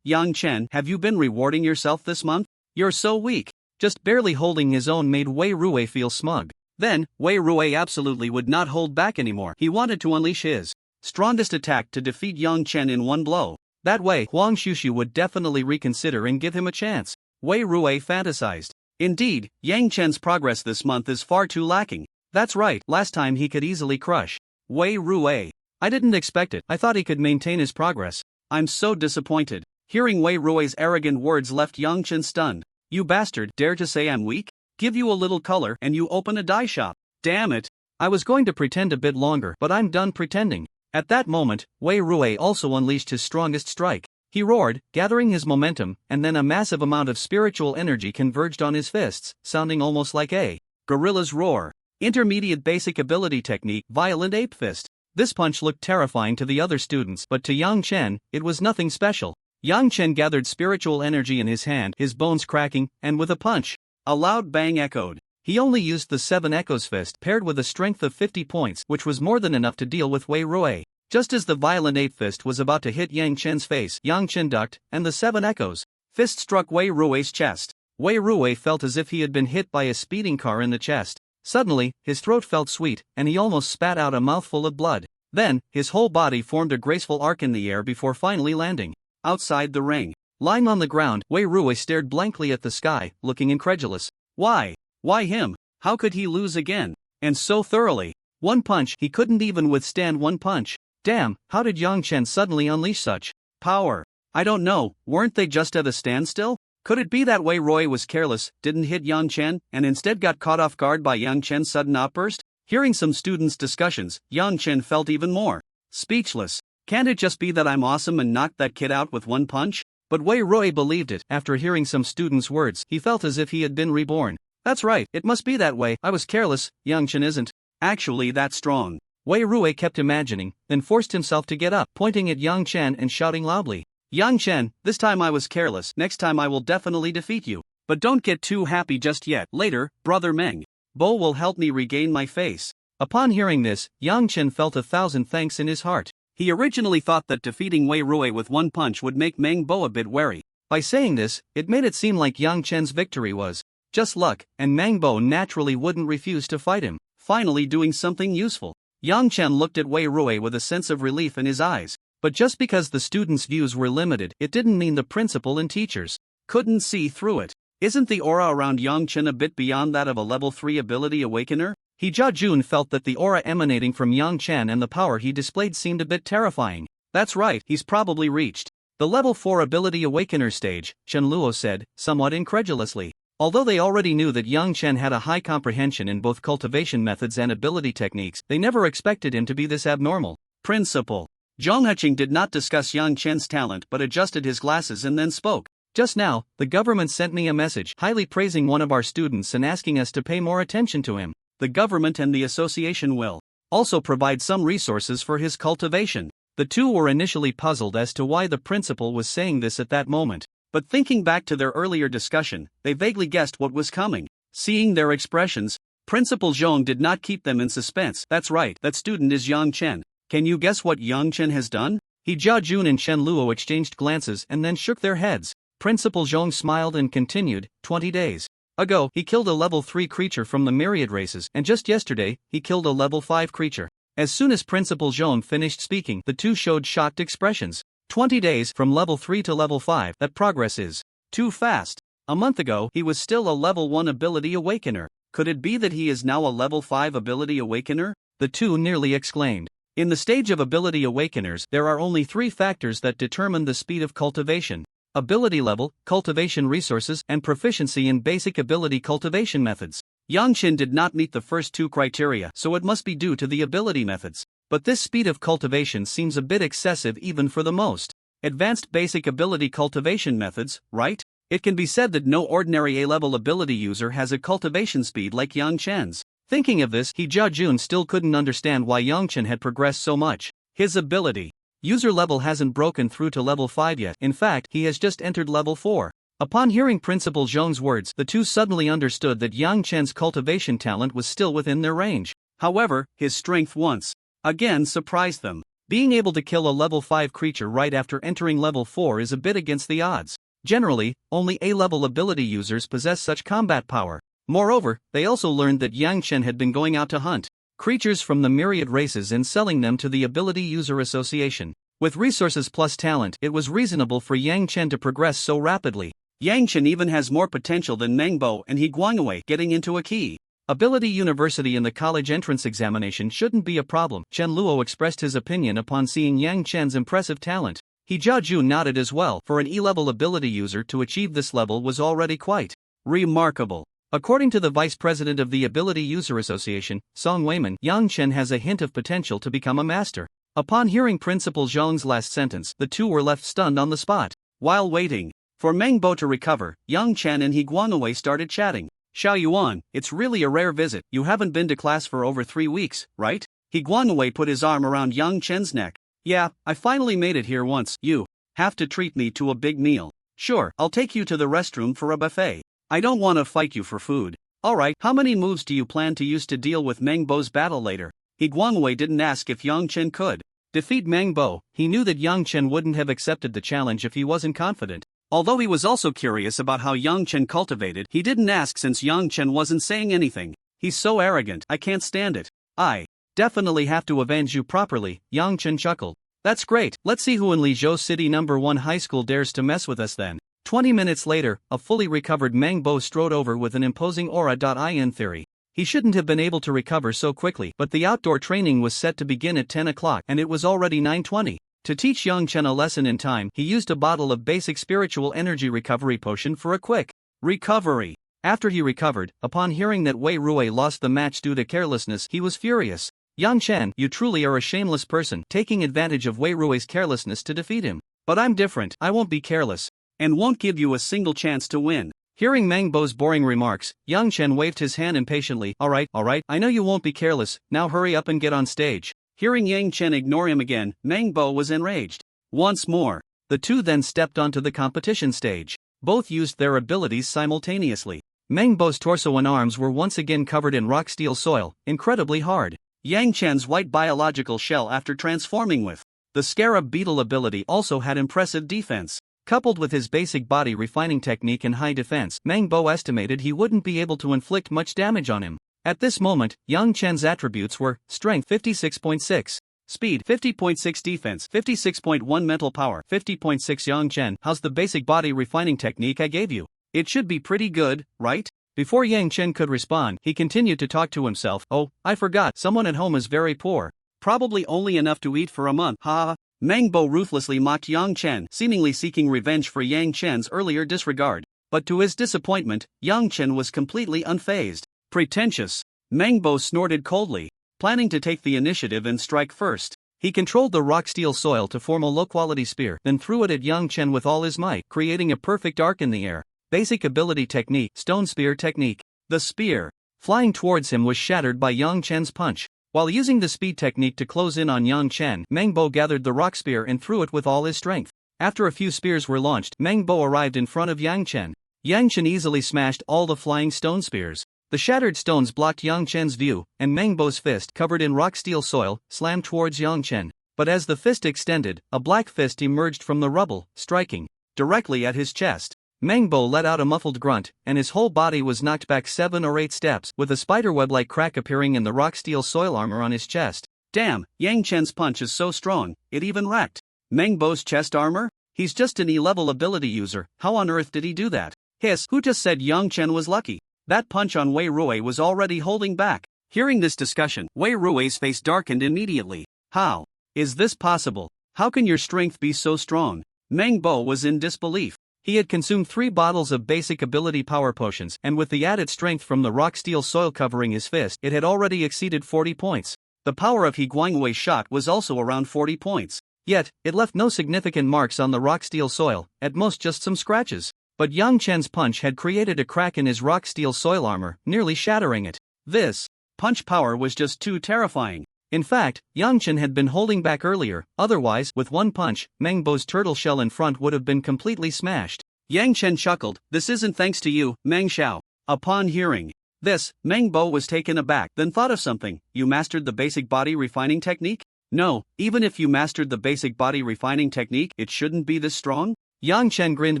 Yang Chen, have you been rewarding yourself this month? You're so weak. Just barely holding his own made Wei Rui feel smug. Then, Wei Rui absolutely would not hold back anymore. He wanted to unleash his strongest attack to defeat Yang Chen in one blow. That way, Huang Shushu would definitely reconsider and give him a chance. Wei Rui fantasized. Indeed, Yang Chen's progress this month is far too lacking. That's right, last time he could easily crush Wei Rui. I didn't expect it. I thought he could maintain his progress. I'm so disappointed. Hearing Wei Rui's arrogant words left Yang Chen stunned. You bastard, dare to say I'm weak? Give you a little color and you open a dye shop. Damn it. I was going to pretend a bit longer, but I'm done pretending. At that moment, Wei Rui also unleashed his strongest strike. He roared, gathering his momentum, and then a massive amount of spiritual energy converged on his fists, sounding almost like a gorilla's roar. Intermediate basic ability technique, Violent Ape Fist. This punch looked terrifying to the other students, but to Yang Chen, it was nothing special. Yang Chen gathered spiritual energy in his hand, his bones cracking, and with a punch, a loud bang echoed. He only used the 7 Echoes Fist paired with a strength of 50 points, which was more than enough to deal with Wei Rui. Just as the Violent Ape Fist was about to hit Yang Chen's face, Yang Chen ducked, and the 7 Echoes Fist struck Wei Rui's chest. Wei Rui felt as if he had been hit by a speeding car in the chest. Suddenly, his throat felt sweet, and he almost spat out a mouthful of blood. Then, his whole body formed a graceful arc in the air before finally landing outside the ring. Lying on the ground, Wei Rui stared blankly at the sky, looking incredulous. Why? Why him? How could he lose again? And so thoroughly. One punch, he couldn't even withstand one punch. Damn, how did Yang Chen suddenly unleash such power? I don't know, weren't they just at a standstill? Could it be that Wei Rui was careless, didn't hit Yang Chen, and instead got caught off guard by Yang Chen's sudden outburst? Hearing some students' discussions, Yang Chen felt even more speechless. Can't it just be that I'm awesome and knocked that kid out with one punch? But Wei Rui believed it. After hearing some students' words, he felt as if he had been reborn. That's right, it must be that way. I was careless, Yang Chen isn't actually that strong. Wei Rui kept imagining, then forced himself to get up, pointing at Yang Chen and shouting loudly, Yang Chen, this time I was careless, next time I will definitely defeat you. But don't get too happy just yet. Later, brother Meng Bo will help me regain my face. Upon hearing this, Yang Chen felt 1,000 thanks in his heart. He originally thought that defeating Wei Rui with one punch would make Meng Bo a bit wary. By saying this, it made it seem like Yang Chen's victory was just luck, and Meng Bo naturally wouldn't refuse to fight him. Finally doing something useful. Yang Chen looked at Wei Rui with a sense of relief in his eyes. But just because the students' views were limited, it didn't mean the principal and teachers couldn't see through it. Isn't the aura around Yang Chen a bit beyond that of a level 3 ability awakener? He Jia Jun felt that the aura emanating from Yang Chen and the power he displayed seemed a bit terrifying. That's right, he's probably reached the level 4 ability awakener stage, Chen Luo said, somewhat incredulously. Although they already knew that Yang Chen had a high comprehension in both cultivation methods and ability techniques, they never expected him to be this abnormal. Principal Zhang Heching did not discuss Yang Chen's talent but adjusted his glasses and then spoke. Just now, the government sent me a message highly praising one of our students and asking us to pay more attention to him. The government and the association will also provide some resources for his cultivation. The two were initially puzzled as to why the principal was saying this at that moment. But thinking back to their earlier discussion, they vaguely guessed what was coming. Seeing their expressions, Principal Zhong did not keep them in suspense. That's right, that student is Yang Chen. Can you guess what Yang Chen has done? He Jia Jun and Chen Luo exchanged glances and then shook their heads. Principal Zhong smiled and continued, 20 days ago, he killed a level 3 creature from the myriad races, and just yesterday, he killed a level 5 creature. As soon as Principal Zhong finished speaking, the two showed shocked expressions. 20 days from level 3 to level 5, that progress is too fast. A month ago, he was still a level 1 ability awakener. Could it be that he is now a level 5 ability awakener? The two nearly exclaimed. In the stage of ability awakeners, there are only 3 factors that determine the speed of cultivation: ability level, cultivation resources, and proficiency in basic ability cultivation methods. Yang Chen did not meet the first 2 criteria, so it must be due to the ability methods. But this speed of cultivation seems a bit excessive even for the most advanced basic ability cultivation methods, right? It can be said that no ordinary A-level ability user has a cultivation speed like Yang Chen's. Thinking of this, he Jia Jun still couldn't understand why Yang Chen had progressed so much. His ability user level hasn't broken through to level 5 yet. In fact, he has just entered level 4. Upon hearing Principal Zhong's words, the two suddenly understood that Yang Chen's cultivation talent was still within their range. However, his strength once again surprised them. Being able to kill a level 5 creature right after entering level 4 is a bit against the odds. Generally, only A-level ability users possess such combat power. Moreover, they also learned that Yang Chen had been going out to hunt creatures from the myriad races and selling them to the Ability User Association. With resources plus talent, it was reasonable for Yang Chen to progress so rapidly. Yang Chen even has more potential than Meng Bo and He Guangwei getting into a key Ability University in the college entrance examination shouldn't be a problem. Chen Luo expressed his opinion upon seeing Yang Chen's impressive talent. He Jia Jun nodded as well. For an E-level ability user to achieve this level was already quite remarkable. According to the vice president of the Ability User Association, Song Weiman, Yang Chen has a hint of potential to become a master. Upon hearing Principal Zhong's last sentence, the two were left stunned on the spot. While waiting for Meng Bo to recover, Yang Chen and He Guangwei started chatting. Xiao Yuan, it's really a rare visit. You haven't been to class for over 3 weeks, right? He Guangwei put his arm around Yang Chen's neck. Yeah, I finally made it here once. You have to treat me to a big meal. Sure, I'll take you to the restroom for a buffet. I don't want to fight you for food. Alright, how many moves do you plan to use to deal with Meng Bo's battle later? He Guangwei didn't ask if Yang Chen could defeat Meng Bo. He knew that Yang Chen wouldn't have accepted the challenge if he wasn't confident. Although he was also curious about how Yang Chen cultivated, he didn't ask since Yang Chen wasn't saying anything. He's so arrogant, I can't stand it. I definitely have to avenge you properly, Yang Chen chuckled. That's great, let's see who in Lizhou City No. 1 High School dares to mess with us then. 20 minutes later, a fully recovered Meng Bo strode over with an imposing aura. In theory, He shouldn't have been able to recover so quickly, but the outdoor training was set to begin at 10 o'clock and it was already 9:20. To teach Yang Chen a lesson in time, he used a bottle of basic spiritual energy recovery potion for a quick recovery. After he recovered, upon hearing that Wei Rui lost the match due to carelessness, he was furious. Yang Chen, you truly are a shameless person, taking advantage of Wei Rui's carelessness to defeat him. But I'm different, I won't be careless, and won't give you a single chance to win. Hearing Meng Bo's boring remarks, Yang Chen waved his hand impatiently. Alright, I know you won't be careless, now hurry up and get on stage. Hearing Yang Chen ignore him again, Meng Bo was enraged. Once more, the two then stepped onto the competition stage. Both used their abilities simultaneously. Meng Bo's torso and arms were once again covered in rock steel soil, incredibly hard. Yang Chen's white biological shell after transforming with the scarab beetle ability also had impressive defense. Coupled with his basic body refining technique and high defense, Meng Bo estimated he wouldn't be able to inflict much damage on him. At this moment, Yang Chen's attributes were Strength 56.6, Speed 50.6, Defense 56.1, Mental Power 50.6. Yang Chen, how's the basic body refining technique I gave you? It should be pretty good, right? Before Yang Chen could respond, he continued to talk to himself. Oh, I forgot, someone at home is very poor. Probably only enough to eat for a month. Ha. Meng Bo ruthlessly mocked Yang Chen, seemingly seeking revenge for Yang Chen's earlier disregard. But to his disappointment, Yang Chen was completely unfazed. Pretentious. Meng Bo snorted coldly, planning to take the initiative and strike first. He controlled the rock steel soil to form a low-quality spear, then threw it at Yang Chen with all his might, creating a perfect arc in the air. Basic ability technique, stone spear technique. The spear, flying towards him, was shattered by Yang Chen's punch. While using the speed technique to close in on Yang Chen, Meng Bo gathered the rock spear and threw it with all his strength. After a few spears were launched, Meng Bo arrived in front of Yang Chen. Yang Chen easily smashed all the flying stone spears. The shattered stones blocked Yang Chen's view, and Meng Bo's fist, covered in rock steel soil, slammed towards Yang Chen. But as the fist extended, a black fist emerged from the rubble, striking directly at his chest. Meng Bo let out a muffled grunt, and his whole body was knocked back 7 or 8 steps, with a spiderweb-like crack appearing in the rock steel soil armor on his chest. Damn, Yang Chen's punch is so strong, it even wrecked Meng Bo's chest armor? He's just an E-level ability user, how on earth did he do that? Hiss, who just said Yang Chen was lucky? That punch on Wei Rui was already holding back. Hearing this discussion, Wei Rui's face darkened immediately. How is this possible? How can your strength be so strong? Meng Bo was in disbelief. He had consumed 3 bottles of basic ability power potions, and with the added strength from the rock steel soil covering his fist, it had already exceeded 40 points. The power of He Guangwei's shot was also around 40 points. Yet, it left no significant marks on the rock steel soil, at most just some scratches. But Yang Chen's punch had created a crack in his rock steel soil armor, nearly shattering it. This punch power was just too terrifying. In fact, Yang Chen had been holding back earlier, otherwise, with one punch, Meng Bo's turtle shell in front would have been completely smashed. Yang Chen chuckled, this isn't thanks to you, Meng Xiao. Upon hearing this, Meng Bo was taken aback, then thought of something. You mastered the basic body refining technique? No, even if you mastered the basic body refining technique, it shouldn't be this strong? Yang Chen grinned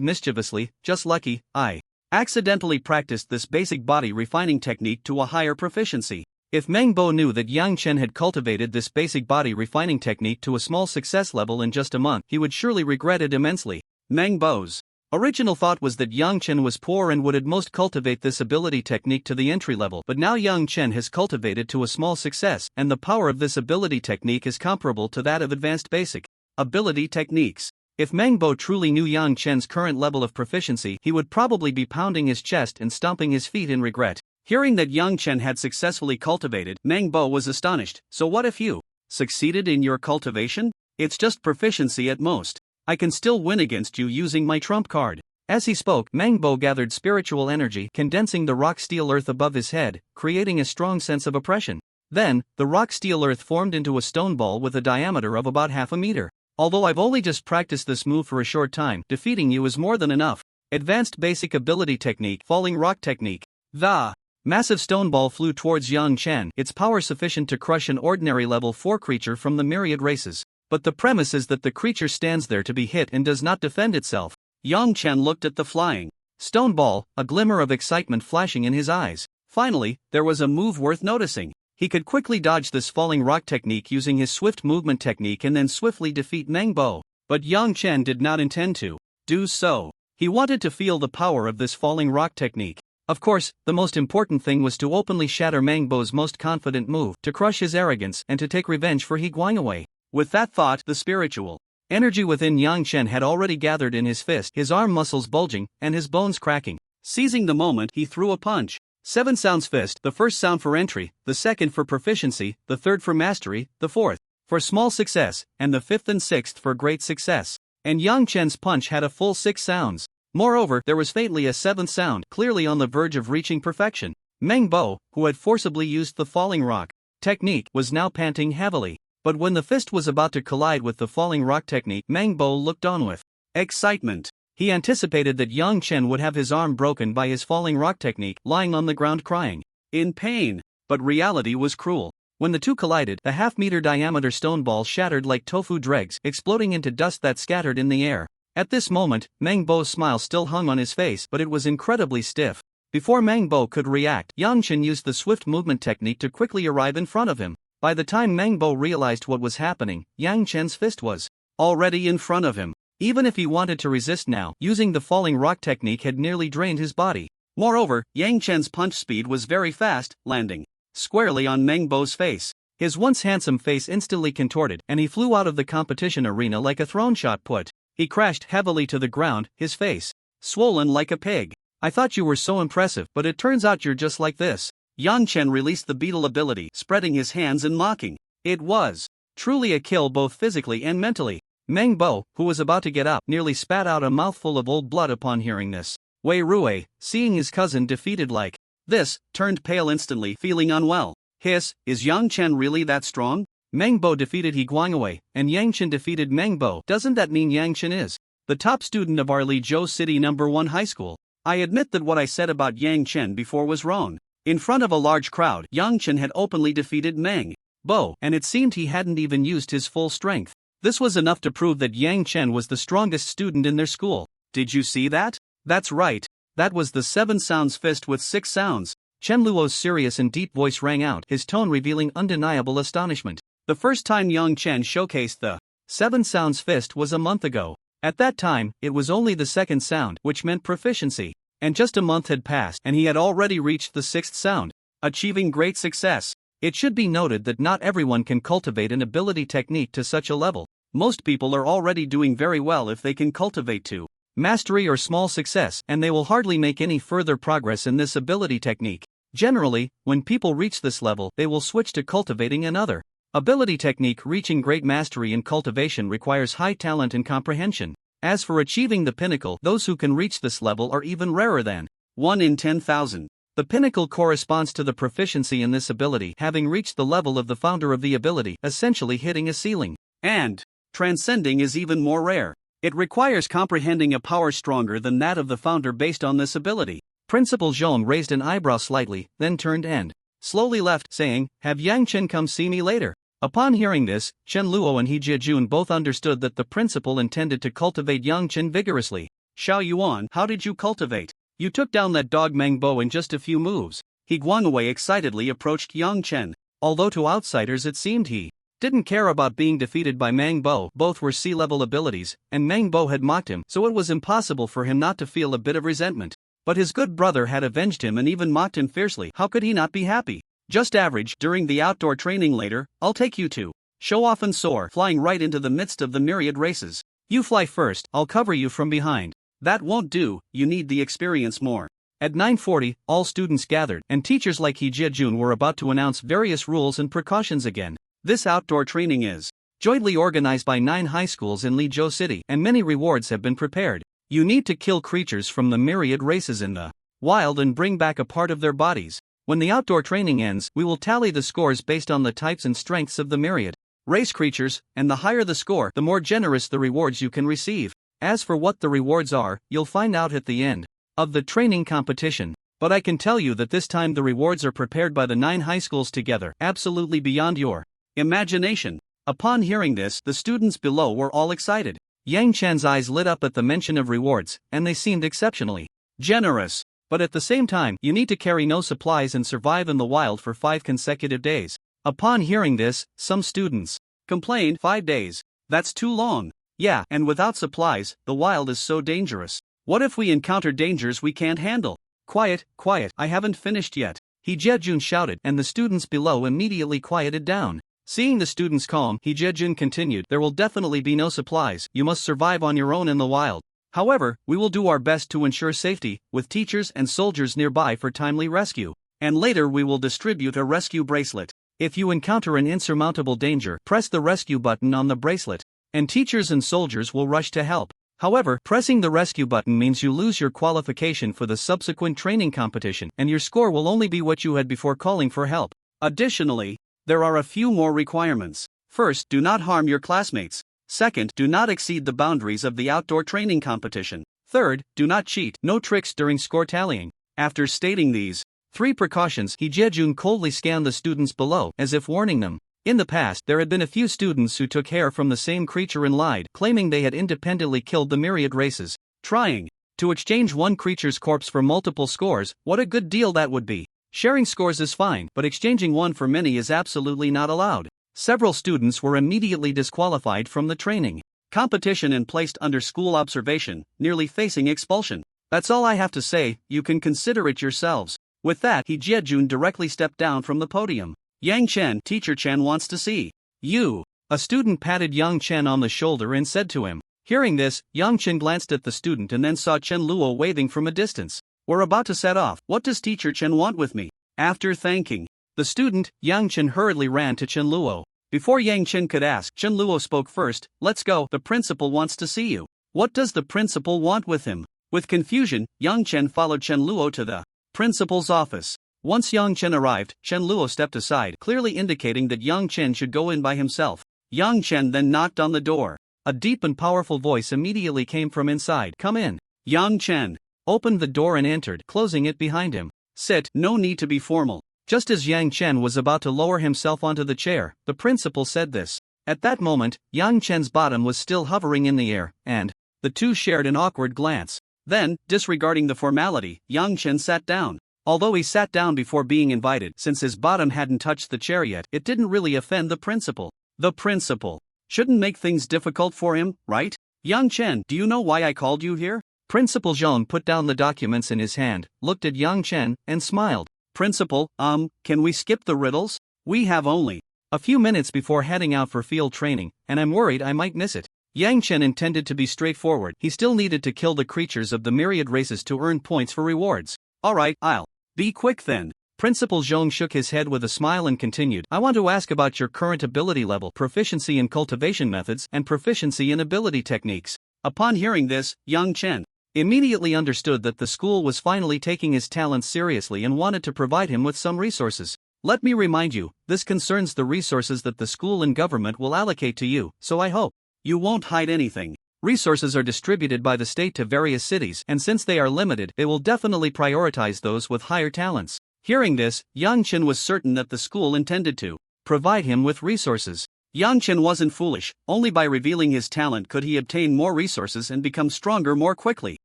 mischievously, just lucky, I accidentally practiced this basic body refining technique to a higher proficiency. If Meng Bo knew that Yang Chen had cultivated this basic body refining technique to a small success level in just a month, he would surely regret it immensely. Meng Bo's original thought was that Yang Chen was poor and would at most cultivate this ability technique to the entry level, but now Yang Chen has cultivated to a small success, and the power of this ability technique is comparable to that of advanced basic ability techniques. If Meng Bo truly knew Yang Chen's current level of proficiency, he would probably be pounding his chest and stomping his feet in regret. Hearing that Yang Chen had successfully cultivated, Meng Bo was astonished. So what if you succeeded in your cultivation? It's just proficiency at most. I can still win against you using my trump card. As he spoke, Meng Bo gathered spiritual energy, condensing the rock steel earth above his head, creating a strong sense of oppression. Then, the rock steel earth formed into a stone ball with a diameter of about half a meter. Although I've only just practiced this move for a short time, defeating you is more than enough. Advanced basic ability technique, falling rock technique. The massive stone ball flew towards Yang Chen, its power sufficient to crush an ordinary level 4 creature from the myriad races. But the premise is that the creature stands there to be hit and does not defend itself. Yang Chen looked at the flying stone ball, a glimmer of excitement flashing in his eyes. Finally, there was a move worth noticing. He could quickly dodge this falling rock technique using his swift movement technique and then swiftly defeat Meng Bo. But Yang Chen did not intend to do so. He wanted to feel the power of this falling rock technique. Of course, the most important thing was to openly shatter Mangbo's most confident move, to crush his arrogance and to take revenge for He Guangwei. With that thought, the spiritual energy within Yang Chen had already gathered in his fist, his arm muscles bulging and his bones cracking. Seizing the moment, he threw a punch. 7 sounds fist, the first sound for entry, the second for proficiency, the third for mastery, the fourth for small success, and the fifth and sixth for great success. And Yang Chen's punch had a full 6 sounds. Moreover, there was faintly a 7th sound, clearly on the verge of reaching perfection. Meng Bo, who had forcibly used the falling rock technique, was now panting heavily. But when the fist was about to collide with the falling rock technique, Meng Bo looked on with excitement. He anticipated that Yang Chen would have his arm broken by his falling rock technique, lying on the ground crying in pain. But reality was cruel. When the two collided, the half-meter diameter stone ball shattered like tofu dregs, exploding into dust that scattered in the air. At this moment, Meng Bo's smile still hung on his face, but it was incredibly stiff. Before Meng Bo could react, Yang Chen used the swift movement technique to quickly arrive in front of him. By the time Meng Bo realized what was happening, Yang Chen's fist was already in front of him. Even if he wanted to resist now, using the falling rock technique had nearly drained his body. Moreover, Yang Chen's punch speed was very fast, landing squarely on Meng Bo's face. His once handsome face instantly contorted, and he flew out of the competition arena like a thrown shot put. He crashed heavily to the ground, his face swollen like a pig. I thought you were so impressive, but it turns out you're just like this. Yang Chen released the beetle ability, spreading his hands and mocking. It was truly a kill both physically and mentally. Meng Bo, who was about to get up, nearly spat out a mouthful of old blood upon hearing this. Wei Rui, seeing his cousin defeated like this, turned pale instantly, feeling unwell. Hiss, is Yang Chen really that strong? Meng Bo defeated He Guangwei, and Yang Chen defeated Meng Bo. Doesn't that mean Yang Chen is the top student of our Lizhou City #1 high school? I admit that what I said about Yang Chen before was wrong. In front of a large crowd, Yang Chen had openly defeated Meng Bo, and it seemed he hadn't even used his full strength. This was enough to prove that Yang Chen was the strongest student in their school. Did you see that? That's right. That was the 7 sounds fist with 6 sounds. Chen Luo's serious and deep voice rang out, his tone revealing undeniable astonishment. The first time Yang Chen showcased the 7 sounds fist was a month ago. At that time, it was only the 2nd sound, which meant proficiency. And just a month had passed, and he had already reached the 6th sound, achieving great success. It should be noted that not everyone can cultivate an ability technique to such a level. Most people are already doing very well if they can cultivate to mastery or small success, and they will hardly make any further progress in this ability technique. Generally, when people reach this level, they will switch to cultivating another ability technique. Reaching great mastery in cultivation requires high talent and comprehension. As for achieving the pinnacle, those who can reach this level are even rarer than 1 in 10,000. The pinnacle corresponds to the proficiency in this ability, having reached the level of the founder of the ability, essentially hitting a ceiling. And transcending is even more rare. It requires comprehending a power stronger than that of the founder based on this ability. Principal Zhong raised an eyebrow slightly, then turned and slowly left, saying, "Have Yang Chen come see me later?" Upon hearing this, Chen Luo and He Jiejun both understood that the principal intended to cultivate Yang Chen vigorously. Xiao Yuan, how did you cultivate? You took down that dog Meng Bo in just a few moves. He Guangwei excitedly approached Yang Chen. Although to outsiders it seemed he didn't care about being defeated by Meng Bo. Both were sea-level abilities, and Meng Bo had mocked him, so it was impossible for him not to feel a bit of resentment. But his good brother had avenged him and even mocked him fiercely. How could he not be happy? Just average. During the outdoor training later, I'll take you to show off and soar, flying right into the midst of the myriad races. You fly first, I'll cover you from behind. That won't do, you need the experience more. At 9:40, all students gathered, and teachers like He Jiejun were about to announce various rules and precautions again. This outdoor training is jointly organized by 9 high schools in Lizhou City, and many rewards have been prepared. You need to kill creatures from the myriad races in the wild and bring back a part of their bodies. When the outdoor training ends, we will tally the scores based on the types and strengths of the myriad race creatures, and the higher the score, the more generous the rewards you can receive. As for what the rewards are, you'll find out at the end of the training competition. But I can tell you that this time the rewards are prepared by the 9 high schools together, absolutely beyond your imagination. Upon hearing this, the students below were all excited. Yang Chen's eyes lit up at the mention of rewards, and they seemed exceptionally generous. But at the same time, you need to carry no supplies and survive in the wild for 5 consecutive days. Upon hearing this, some students complained. 5 days? That's too long. Yeah, and without supplies, the wild is so dangerous. What if we encounter dangers we can't handle? Quiet, quiet, I haven't finished yet, Hee Jae-jun shouted, and the students below immediately quieted down. Seeing the students calm, Hee Jae-jun continued, there will definitely be no supplies, you must survive on your own in the wild. However, we will do our best to ensure safety, with teachers and soldiers nearby for timely rescue. And later we will distribute a rescue bracelet. If you encounter an insurmountable danger, press the rescue button on the bracelet, and teachers and soldiers will rush to help. However, pressing the rescue button means you lose your qualification for the subsequent training competition, and your score will only be what you had before calling for help. Additionally, there are a few more requirements. First, do not harm your classmates. Second, do not exceed the boundaries of the outdoor training competition. Third, do not cheat, no tricks during score tallying. After stating these 3 precautions, Hee Jae-jun coldly scanned the students below, as if warning them. In the past, there had been a few students who took hair from the same creature and lied, claiming they had independently killed the myriad races. Trying to exchange one creature's corpse for multiple scores, what a good deal that would be. Sharing scores is fine, but exchanging one for many is absolutely not allowed. Several students were immediately disqualified from the training competition and placed under school observation, nearly facing expulsion. That's all I have to say, you can consider it yourselves. With that, Hee Jae-jun directly stepped down from the podium. Yang Chen, Teacher Chen wants to see you. A student patted Yang Chen on the shoulder and said to him. Hearing this, Yang Chen glanced at the student and then saw Chen Luo waving from a distance. We're about to set off. What does Teacher Chen want with me? After thanking the student, Yang Chen hurriedly ran to Chen Luo. Before Yang Chen could ask, Chen Luo spoke first. Let's go, the principal wants to see you. What does the principal want with him? With confusion, Yang Chen followed Chen Luo to the principal's office. Once Yang Chen arrived, Chen Luo stepped aside, clearly indicating that Yang Chen should go in by himself. Yang Chen then knocked on the door. A deep and powerful voice immediately came from inside. Come in. Yang Chen opened the door and entered, closing it behind him. Sit, no need to be formal. Just as Yang Chen was about to lower himself onto the chair, the principal said this. At that moment, Yang Chen's bottom was still hovering in the air, and the two shared an awkward glance. Then, disregarding the formality, Yang Chen sat down. Although he sat down before being invited, since his bottom hadn't touched the chair yet, it didn't really offend the principal. The principal shouldn't make things difficult for him, right? Yang Chen, do you know why I called you here? Principal Zhang put down the documents in his hand, looked at Yang Chen, and smiled. Principal, can we skip the riddles? We have only a few minutes before heading out for field training, and I'm worried I might miss it. Yang Chen intended to be straightforward. He still needed to kill the creatures of the myriad races to earn points for rewards. Alright, I'll be quick then. Principal Zhang shook his head with a smile and continued. I want to ask about your current ability level, proficiency in cultivation methods, and proficiency in ability techniques. Upon hearing this, Yang Chen immediately understood that the school was finally taking his talents seriously and wanted to provide him with some resources. Let me remind you, this concerns the resources that the school and government will allocate to you, so I hope you won't hide anything. Resources are distributed by the state to various cities, and since they are limited, it will definitely prioritize those with higher talents. Hearing this, Yang Chen was certain that the school intended to provide him with resources. Yang Chen wasn't foolish, only by revealing his talent could he obtain more resources and become stronger more quickly.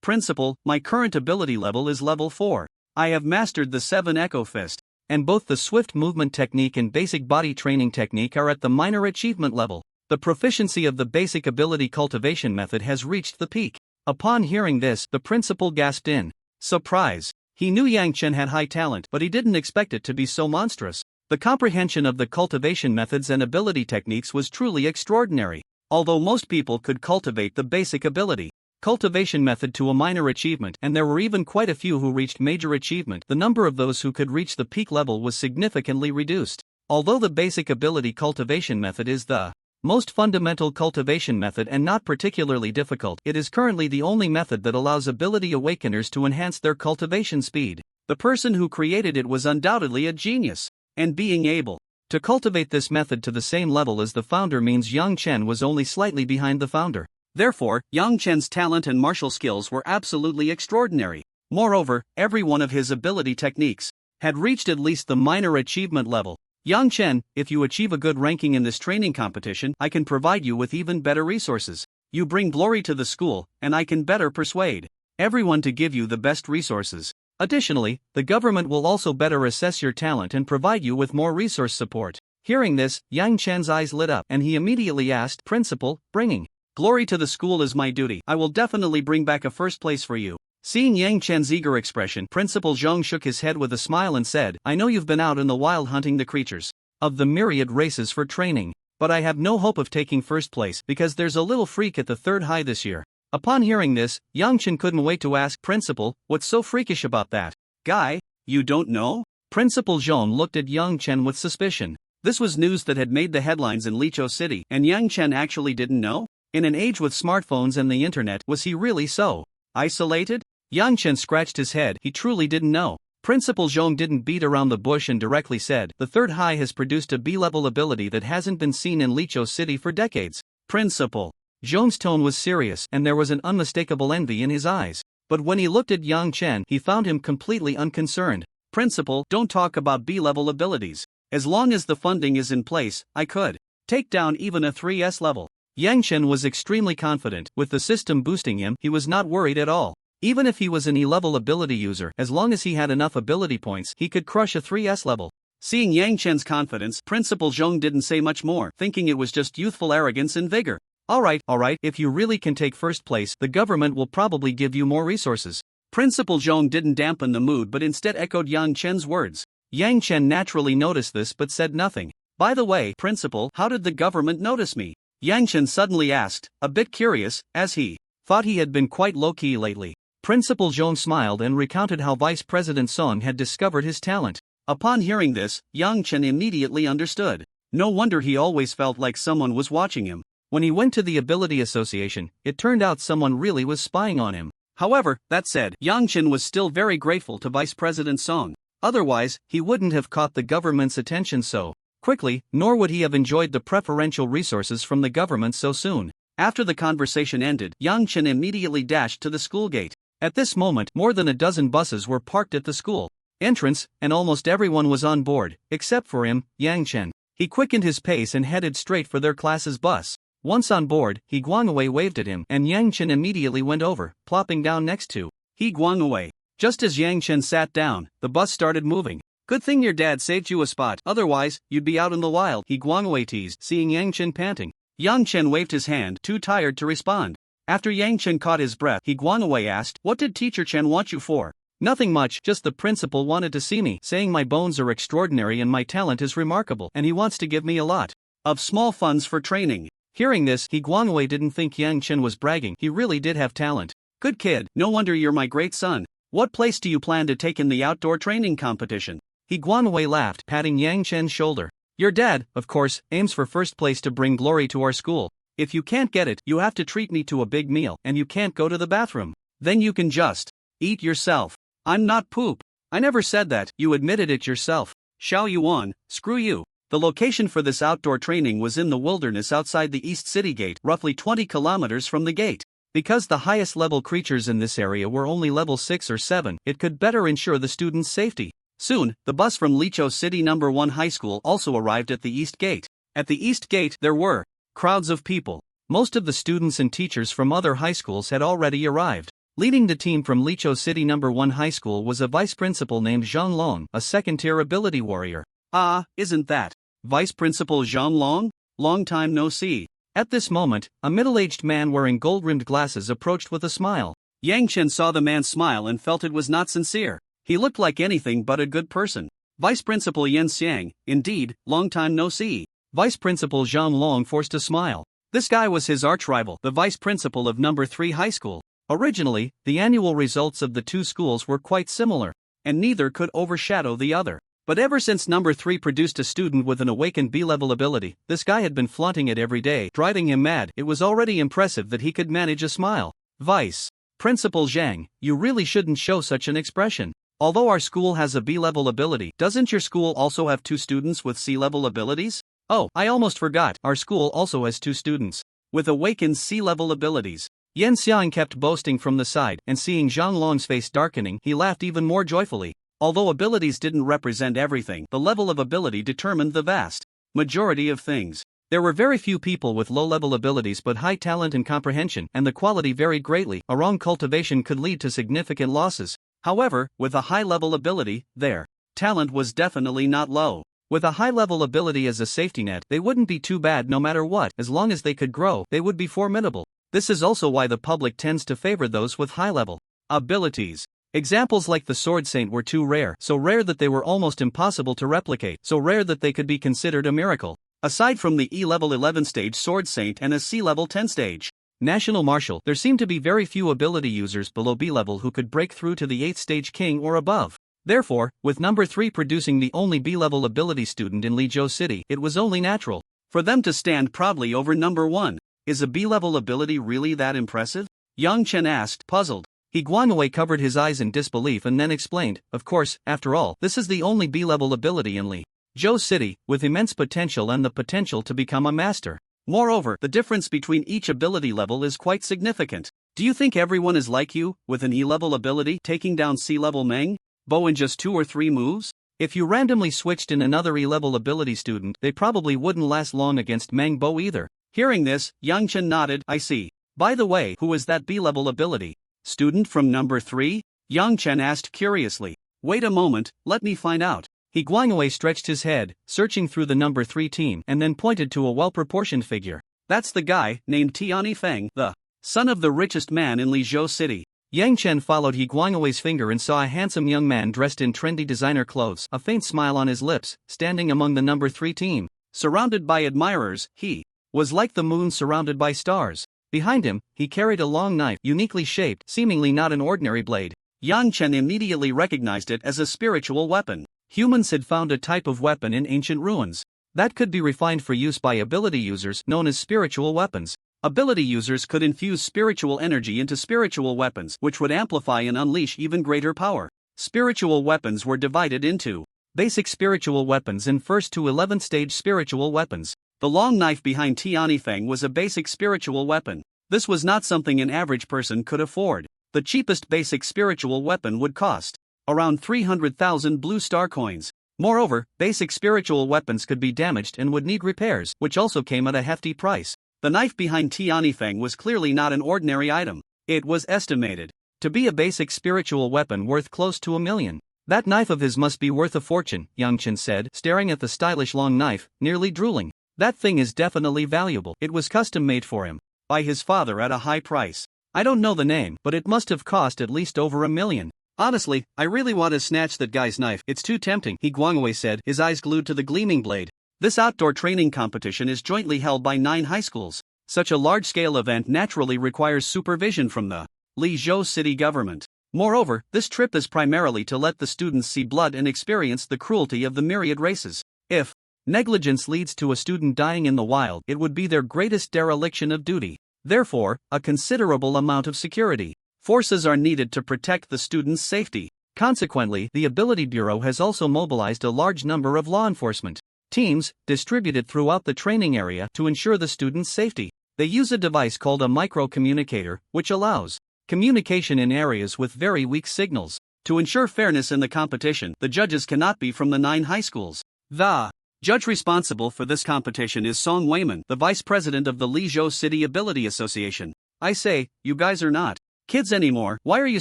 Principal, my current ability level is level 4. I have mastered the 7 Echo Fist, and both the swift movement technique and basic body training technique are at the minor achievement level. The proficiency of the basic ability cultivation method has reached the peak. Upon hearing this, the principal gasped in surprise. He knew Yang Chen had high talent, but he didn't expect it to be so monstrous. The comprehension of the cultivation methods and ability techniques was truly extraordinary. Although most people could cultivate the basic ability cultivation method to a minor achievement, and there were even quite a few who reached major achievement, the number of those who could reach the peak level was significantly reduced. Although the basic ability cultivation method is the most fundamental cultivation method and not particularly difficult, it is currently the only method that allows ability awakeners to enhance their cultivation speed. The person who created it was undoubtedly a genius, and being able to cultivate this method to the same level as the founder means Yang Chen was only slightly behind the founder. Therefore, Yang Chen's talent and martial skills were absolutely extraordinary. Moreover, every one of his ability techniques had reached at least the minor achievement level. Yang Chen, if you achieve a good ranking in this training competition, I can provide you with even better resources. You bring glory to the school, and I can better persuade everyone to give you the best resources. Additionally, the government will also better assess your talent and provide you with more resource support. Hearing this, Yang Chen's eyes lit up, and he immediately asked, Principal, bringing glory to the school is my duty. I will definitely bring back a first place for you. Seeing Yang Chen's eager expression, Principal Zhong shook his head with a smile and said, I know you've been out in the wild hunting the creatures of the myriad races for training, but I have no hope of taking first place because there's a little freak at the third high this year. Upon hearing this, Yang Chen couldn't wait to ask, Principal, what's so freakish about that guy? You don't know? Principal Zhong looked at Yang Chen with suspicion. This was news that had made the headlines in Lichou City, and Yang Chen actually didn't know? In an age with smartphones and the internet, was he really so isolated? Yang Chen scratched his head, he truly didn't know. Principal Zhong didn't beat around the bush and directly said, the third high has produced a B-level ability that hasn't been seen in Lichou City for decades. Principal Zhong's tone was serious, and there was an unmistakable envy in his eyes. But when he looked at Yang Chen, he found him completely unconcerned. Principal, don't talk about B-level abilities. As long as the funding is in place, I could take down even a 3S level. Yang Chen was extremely confident. With the system boosting him, he was not worried at all. Even if he was an E-level ability user, as long as he had enough ability points, he could crush a 3S level. Seeing Yang Chen's confidence, Principal Zhong didn't say much more, thinking it was just youthful arrogance and vigor. Alright, if you really can take first place, the government will probably give you more resources. Principal Zhong didn't dampen the mood but instead echoed Yang Chen's words. Yang Chen naturally noticed this but said nothing. By the way, Principal, how did the government notice me? Yang Chen suddenly asked, a bit curious, as he thought he had been quite low-key lately. Principal Zhong smiled and recounted how Vice President Song had discovered his talent. Upon hearing this, Yang Chen immediately understood. No wonder he always felt like someone was watching him. When he went to the Ability Association, it turned out someone really was spying on him. However, that said, Yang Chen was still very grateful to Vice President Song. Otherwise, he wouldn't have caught the government's attention so quickly, nor would he have enjoyed the preferential resources from the government so soon. After the conversation ended, Yang Chen immediately dashed to the school gate. At this moment, more than a dozen buses were parked at the school entrance, and almost everyone was on board, except for him, Yang Chen. He quickened his pace and headed straight for their class's bus. Once on board, He Guangwei waved at him, and Yang Chen immediately went over, plopping down next to He Guangwei. Just as Yang Chen sat down, the bus started moving. Good thing your dad saved you a spot, otherwise, you'd be out in the wild, He Guangwei teased, seeing Yang Chen panting. Yang Chen waved his hand, too tired to respond. After Yang Chen caught his breath, He Guangwei asked, what did Teacher Chen want you for? Nothing much, just the principal wanted to see me, saying my bones are extraordinary and my talent is remarkable, and he wants to give me a lot of small funds for training. Hearing this, He Guangwei didn't think Yang Chen was bragging, he really did have talent. Good kid, no wonder you're my great son. What place do you plan to take in the outdoor training competition? He Guangwei laughed, patting Yang Chen's shoulder. Your dad, of course, aims for first place to bring glory to our school. If you can't get it, you have to treat me to a big meal, and you can't go to the bathroom. Then you can just eat yourself. I'm not poop. I never said that, you admitted it yourself. Xiao Yuan, screw you. The location for this outdoor training was in the wilderness outside the East City Gate, roughly 20 kilometers from the gate. Because the highest level creatures in this area were only level 6 or 7, it could better ensure the students' safety. Soon, the bus from Lichou City No. 1 High School also arrived at the East Gate. At the East Gate, there were crowds of people. Most of the students and teachers from other high schools had already arrived. Leading the team from Lichou City No. 1 High School was a vice principal named Zhang Long, a second-tier ability warrior. Ah, isn't that Vice Principal Zhang Long? Long time no see. At this moment, a middle-aged man wearing gold-rimmed glasses approached with a smile. Yang Chen saw the man smile and felt it was not sincere. He looked like anything but a good person. Vice Principal Yan Xiang, indeed, long time no see. Vice Principal Zhang Long forced a smile. This guy was his arch-rival, the vice principal of No. 3 High School. Originally, the annual results of the two schools were quite similar, and neither could overshadow the other. But ever since No. 3 produced a student with an awakened B-level ability, this guy had been flaunting it every day, driving him mad. It was already impressive that he could manage a smile. Vice Principal Zhang, you really shouldn't show such an expression. Although our school has a B-level ability, doesn't your school also have 2 students with C-level abilities? Oh, I almost forgot, our school also has 2 students with awakened C-level abilities. Yan Xiang kept boasting from the side, and seeing Zhang Long's face darkening, he laughed even more joyfully. Although abilities didn't represent everything, the level of ability determined the vast majority of things. There were very few people with low-level abilities but high talent and comprehension, and the quality varied greatly. A wrong cultivation could lead to significant losses. However, with a high-level ability, their talent was definitely not low. With a high-level ability as a safety net, they wouldn't be too bad no matter what. As long as they could grow, they would be formidable. This is also why the public tends to favor those with high level Abilities. Examples like the Sword Saint were too rare, so rare that they were almost impossible to replicate, so rare that they could be considered a miracle. Aside from the E-level 11 stage Sword Saint and a C-level 10 stage National Marshal, there seemed to be very few ability users below B-level who could break through to the 8th stage King or above. Therefore, with number 3 producing the only B-level ability student in Lizhou City, it was only natural for them to stand proudly over number 1. Is a B-level ability really that impressive? Yang Chen asked, puzzled. He Guangwei covered his eyes in disbelief and then explained, of course, after all, this is the only B-level ability in Lizhou City, with immense potential and the potential to become a master. Moreover, the difference between each ability level is quite significant. Do you think everyone is like you, with an E-level ability taking down C-level Meng Bo in just 2 or 3 moves? If you randomly switched in another E-level ability student, they probably wouldn't last long against Meng Bo either. Hearing this, Yang Chen nodded, I see. By the way, who is that B-level ability student from number 3? Yang Chen asked curiously. Wait a moment, let me find out. He Guangwei stretched his head, searching through the number 3 team, and then pointed to a well-proportioned figure. That's the guy, named Tiani Feng, the son of the richest man in Lizhou City. Yang Chen followed He Guangwei's finger and saw a handsome young man dressed in trendy designer clothes, a faint smile on his lips, standing among the number 3 team. Surrounded by admirers, he was like the moon surrounded by stars. Behind him, he carried a long knife, uniquely shaped, seemingly not an ordinary blade. Yang Chen immediately recognized it as a spiritual weapon. Humans had found a type of weapon in ancient ruins that could be refined for use by ability users, known as spiritual weapons. Ability users could infuse spiritual energy into spiritual weapons, which would amplify and unleash even greater power. Spiritual weapons were divided into basic spiritual weapons and 1st to 11th stage spiritual weapons. The long knife behind Tiani Feng was a basic spiritual weapon. This was not something an average person could afford. The cheapest basic spiritual weapon would cost around 300,000 blue star coins. Moreover, basic spiritual weapons could be damaged and would need repairs, which also came at a hefty price. The knife behind Tiani Feng was clearly not an ordinary item. It was estimated to be a basic spiritual weapon worth close to 1 million. That knife of his must be worth a fortune, Yang Chen said, staring at the stylish long knife, nearly drooling. That thing is definitely valuable. It was custom made for him by his father at a high price. I don't know the name, but it must have cost at least over 1 million. Honestly, I really want to snatch that guy's knife. It's too tempting, He Guangwei said, his eyes glued to the gleaming blade. This outdoor training competition is jointly held by 9 high schools. Such a large-scale event naturally requires supervision from the Lizhou City government. Moreover, this trip is primarily to let the students see blood and experience the cruelty of the myriad races. If negligence leads to a student dying in the wild, it would be their greatest dereliction of duty. Therefore, a considerable amount of security forces are needed to protect the students' safety. Consequently, the Ability Bureau has also mobilized a large number of law enforcement teams, distributed throughout the training area to ensure the students' safety. They use a device called a micro-communicator, which allows communication in areas with very weak signals. To ensure fairness in the competition, the judges cannot be from the 9 high schools. The judge responsible for this competition is Song Weiman, the vice president of the Lizhou City Ability Association. I say, you guys are not kids anymore. Why are you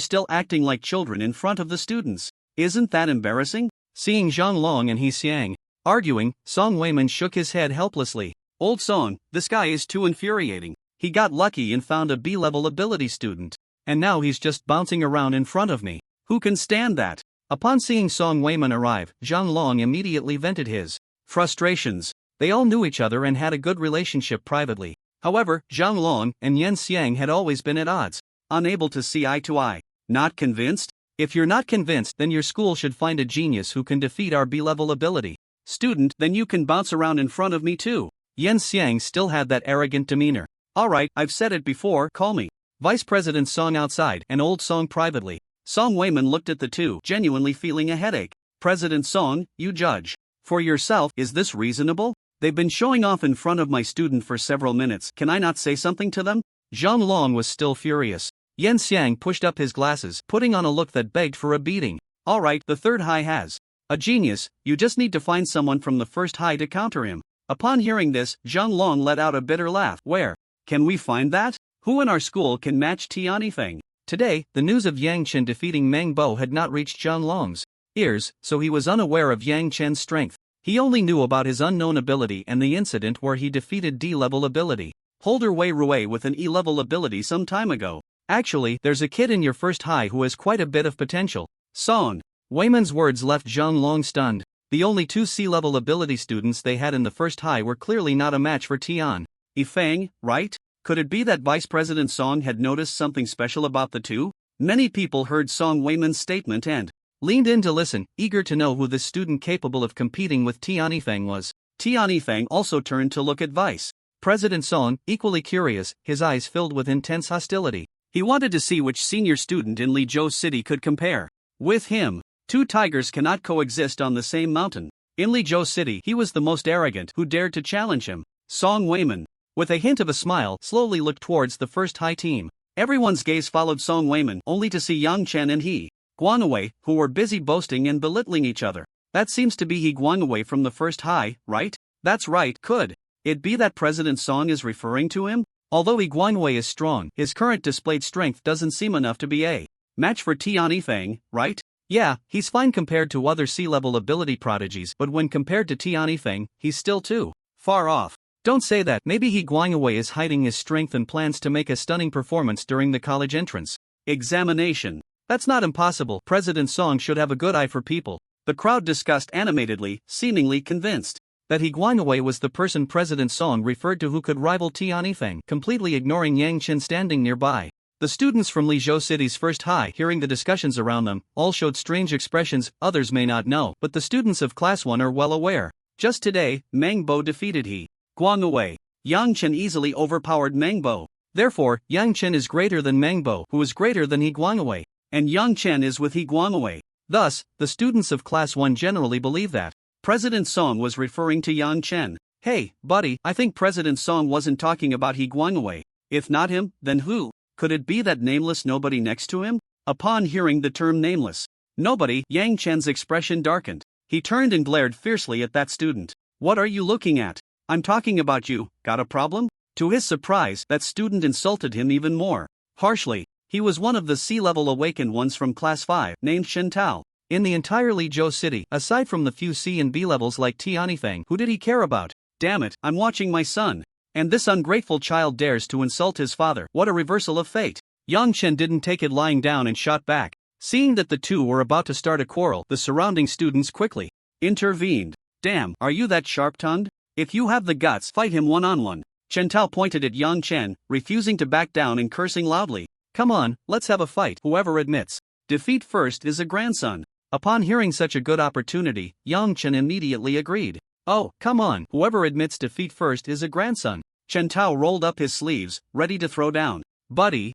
still acting like children in front of the students? Isn't that embarrassing? Seeing Zhang Long and He Xiang arguing, Song Weiman shook his head helplessly. Old Song, this guy is too infuriating. He got lucky and found a B-level ability student. And now he's just bouncing around in front of me. Who can stand that? Upon seeing Song Weiman arrive, Zhang Long immediately vented his frustrations. They all knew each other and had a good relationship privately. However, Zhang Long and Yan Xiang had always been at odds, unable to see eye to eye. Not convinced? If you're not convinced, then your school should find a genius who can defeat our B-level ability student, then you can bounce around in front of me too. Yan Xiang still had that arrogant demeanor. Alright, I've said it before, call me Vice President Song outside and Old Song privately. Song Weiman looked at the two, genuinely feeling a headache. President Song, you judge for yourself, is this reasonable? They've been showing off in front of my student for several minutes, can I not say something to them? Zhang Long was still furious. Yan Xiang pushed up his glasses, putting on a look that begged for a beating. Alright, the 3rd high has a genius, you just need to find someone from the 1st high to counter him. Upon hearing this, Zhang Long let out a bitter laugh. Where can we find that? Who in our school can match Tiani Feng? Today, the news of Yang Chen defeating Meng Bo had not reached Zhang Long's ears, so he was unaware of Yang Chen's strength. He only knew about his unknown ability and the incident where he defeated D-level ability holder Wei Rui with an E-level ability some time ago. Actually, there's a kid in your first high who has quite a bit of potential. Song Wayman's words left Zhang Long stunned. The only two C-level ability students they had in the first high were clearly not a match for Tian Yifeng, right? Could it be that Vice President Song had noticed something special about the two? Many people heard Song Wayman's statement and leaned in to listen, eager to know who this student capable of competing with Tian Yifeng was. Tian Yifeng also turned to look at Vice President Song, equally curious, his eyes filled with intense hostility. He wanted to see which senior student in Lizhou City could compare with him. Two tigers cannot coexist on the same mountain. In Lizhou City, he was the most arrogant who dared to challenge him. Song Wayman, with a hint of a smile, slowly looked towards the first high team. Everyone's gaze followed Song Wayman, only to see Yang Chen and He Guangwei, who were busy boasting and belittling each other. That seems to be He Guangwei from the first high, right? That's right. Could it be that President Song is referring to him? Although He Guangwei is strong, his current displayed strength doesn't seem enough to be a match for Tian Yifeng, right? Yeah, he's fine compared to other C-level ability prodigies, but when compared to Tian Yifeng, he's still too far off. Don't say that. Maybe He Guangwei is hiding his strength and plans to make a stunning performance during the college entrance examination. That's not impossible. President Song should have a good eye for people. The crowd discussed animatedly, seemingly convinced that He Guangwei was the person President Song referred to who could rival Tian Yifeng, completely ignoring Yang Chen standing nearby. The students from Lizhou City's first high, hearing the discussions around them, all showed strange expressions. Others may not know, but the students of Class 1 are well aware. Just today, Meng Bo defeated He Guangwei. Yang Chen easily overpowered Meng Bo. Therefore, Yang Chen is greater than Meng Bo, who is greater than He Guangwei. And Yang Chen is with He Guangwei. Thus, the students of Class 1 generally believe that President Song was referring to Yang Chen. Hey, buddy, I think President Song wasn't talking about He Guangwei. If not him, then who? Could it be that nameless nobody next to him? Upon hearing the term nameless nobody, Yang Chen's expression darkened. He turned and glared fiercely at that student. What are you looking at? I'm talking about you. Got a problem? To his surprise, that student insulted him even more harshly. He was one of the C-level awakened ones from Class 5, named Shen Tao. In the entire Lizhou City, aside from the few C and B levels like Tian Yifeng, who did he care about? Damn it, I'm watching my son. And this ungrateful child dares to insult his father. What a reversal of fate. Yang Chen didn't take it lying down and shot back. Seeing that the two were about to start a quarrel, the surrounding students quickly intervened. Damn, are you that sharp-tongued? If you have the guts, fight him one-on-one. Chen Tao pointed at Yang Chen, refusing to back down and cursing loudly. Come on, let's have a fight. Whoever admits defeat first is a grandson. Upon hearing such a good opportunity, Yang Chen immediately agreed. Oh, come on, whoever admits defeat first is a grandson. Chen Tao rolled up his sleeves, ready to throw down. Buddy,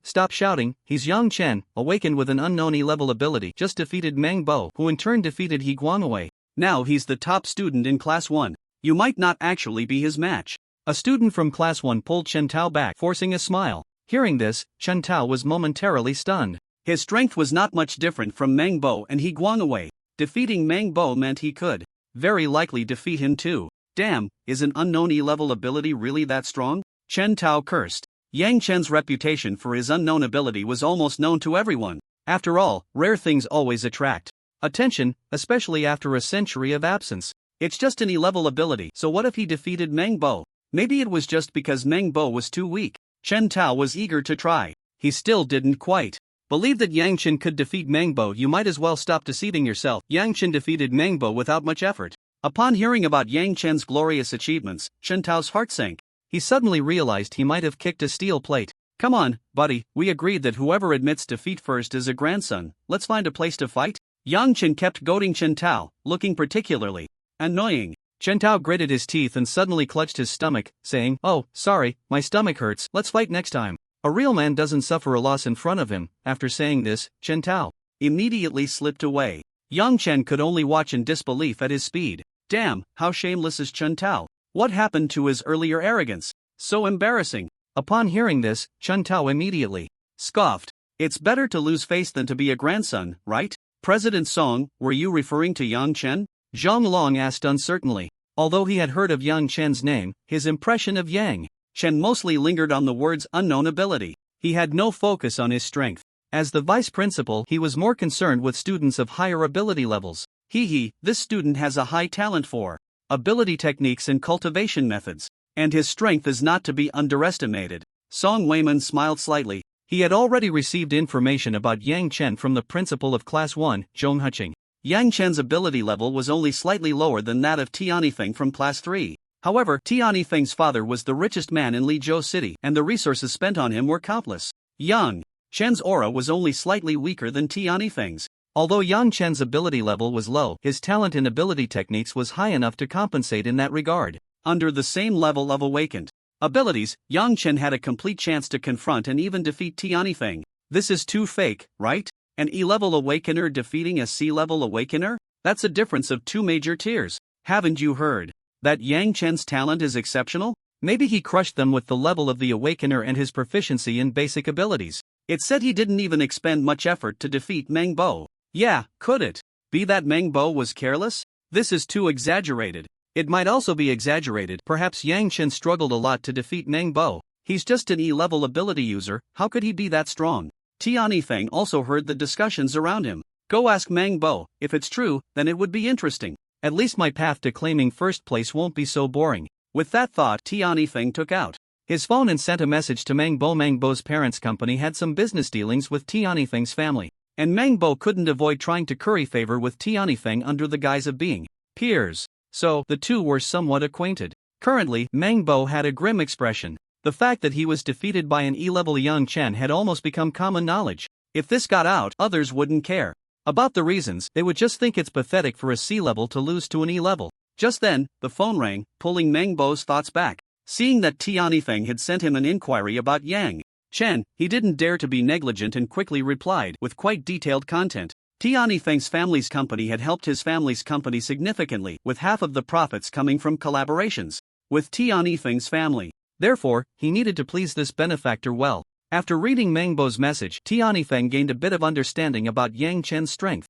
stop shouting. He's Yang Chen, awakened with an unknown E-level ability, just defeated Meng Bo, who in turn defeated He Guangwei. Now he's the top student in Class 1. You might not actually be his match. A student from Class 1 pulled Chen Tao back, forcing a smile. Hearing this, Chen Tao was momentarily stunned. His strength was not much different from Meng Bo and He Guangwei. Defeating Meng Bo meant he could very likely defeat him too. Damn, is an unknown E-level ability really that strong? Chen Tao cursed. Yang Chen's reputation for his unknown ability was almost known to everyone. After all, rare things always attract attention, especially after a century of absence. It's just an E-level ability, so what if he defeated Meng Bo? Maybe it was just because Meng Bo was too weak. Chen Tao was eager to try. He still didn't quite believe that Yang Chen could defeat Meng Bo. You might as well stop deceiving yourself. Yang Chen defeated Meng Bo without much effort. Upon hearing about Yang Chen's glorious achievements, Chen Tao's heart sank. He suddenly realized he might have kicked a steel plate. Come on, buddy, we agreed that whoever admits defeat first is a grandson. Let's find a place to fight. Yang Chen kept goading Chen Tao, looking particularly annoying. Chen Tao gritted his teeth and suddenly clutched his stomach, saying, "Oh, sorry, my stomach hurts. Let's fight next time." A real man doesn't suffer a loss in front of him. After saying this, Chen Tao immediately slipped away. Yang Chen could only watch in disbelief at his speed. Damn, how shameless is Chen Tao? What happened to his earlier arrogance? So embarrassing. Upon hearing this, Chen Tao immediately scoffed. It's better to lose face than to be a grandson, right? President Song, were you referring to Yang Chen? Zhang Long asked uncertainly. Although he had heard of Yang Chen's name, his impression of Yang Chen mostly lingered on the words unknown ability. He had no focus on his strength. As the vice principal, he was more concerned with students of higher ability levels. This student has a high talent for ability techniques and cultivation methods, and his strength is not to be underestimated. Song Wayman smiled slightly. He had already received information about Yang Chen from the principal of Class 1, Zhong Huqing. Yang Chen's ability level was only slightly lower than that of Tianifeng from Class 3. However, Tianifeng's father was the richest man in Lizhou City, and the resources spent on him were countless. Yang Chen's aura was only slightly weaker than Tianifeng's. Although Yang Chen's ability level was low, his talent in ability techniques was high enough to compensate in that regard. Under the same level of awakened abilities, Yang Chen had a complete chance to confront and even defeat Tianifeng. This is too fake, right? An E-level awakener defeating a C-level awakener? That's a difference of 2 major tiers. Haven't you heard that Yang Chen's talent is exceptional? Maybe he crushed them with the level of the awakener and his proficiency in basic abilities. It said he didn't even expend much effort to defeat Meng Bo. Yeah, could it be that Meng Bo was careless? This is too exaggerated. It might also be exaggerated. Perhaps Yang Chen struggled a lot to defeat Meng Bo. He's just an E-level ability user, how could he be that strong? Tianifeng also heard the discussions around him. Go ask Meng Bo. If it's true, then it would be interesting. At least my path to claiming first place won't be so boring. With that thought, Tianifeng took out his phone and sent a message to Meng Bo. Meng Bo's parents' company had some business dealings with Tianifeng's family, and Meng Bo couldn't avoid trying to curry favor with Tianifeng under the guise of being peers. So, the two were somewhat acquainted. Currently, Meng Bo had a grim expression. The fact that he was defeated by an E-level Yang Chen had almost become common knowledge. If this got out, others wouldn't care about the reasons. They would just think it's pathetic for a C-level to lose to an E-level. Just then, the phone rang, pulling Meng Bo's thoughts back. Seeing that Tianifeng had sent him an inquiry about Yang Chen, he didn't dare to be negligent and quickly replied with quite detailed content. Tianifeng's family's company had helped his family's company significantly, with half of the profits coming from collaborations with Tianifeng's family. Therefore, he needed to please this benefactor well. After reading Meng Bo's message, Tianifeng gained a bit of understanding about Yang Chen's strength.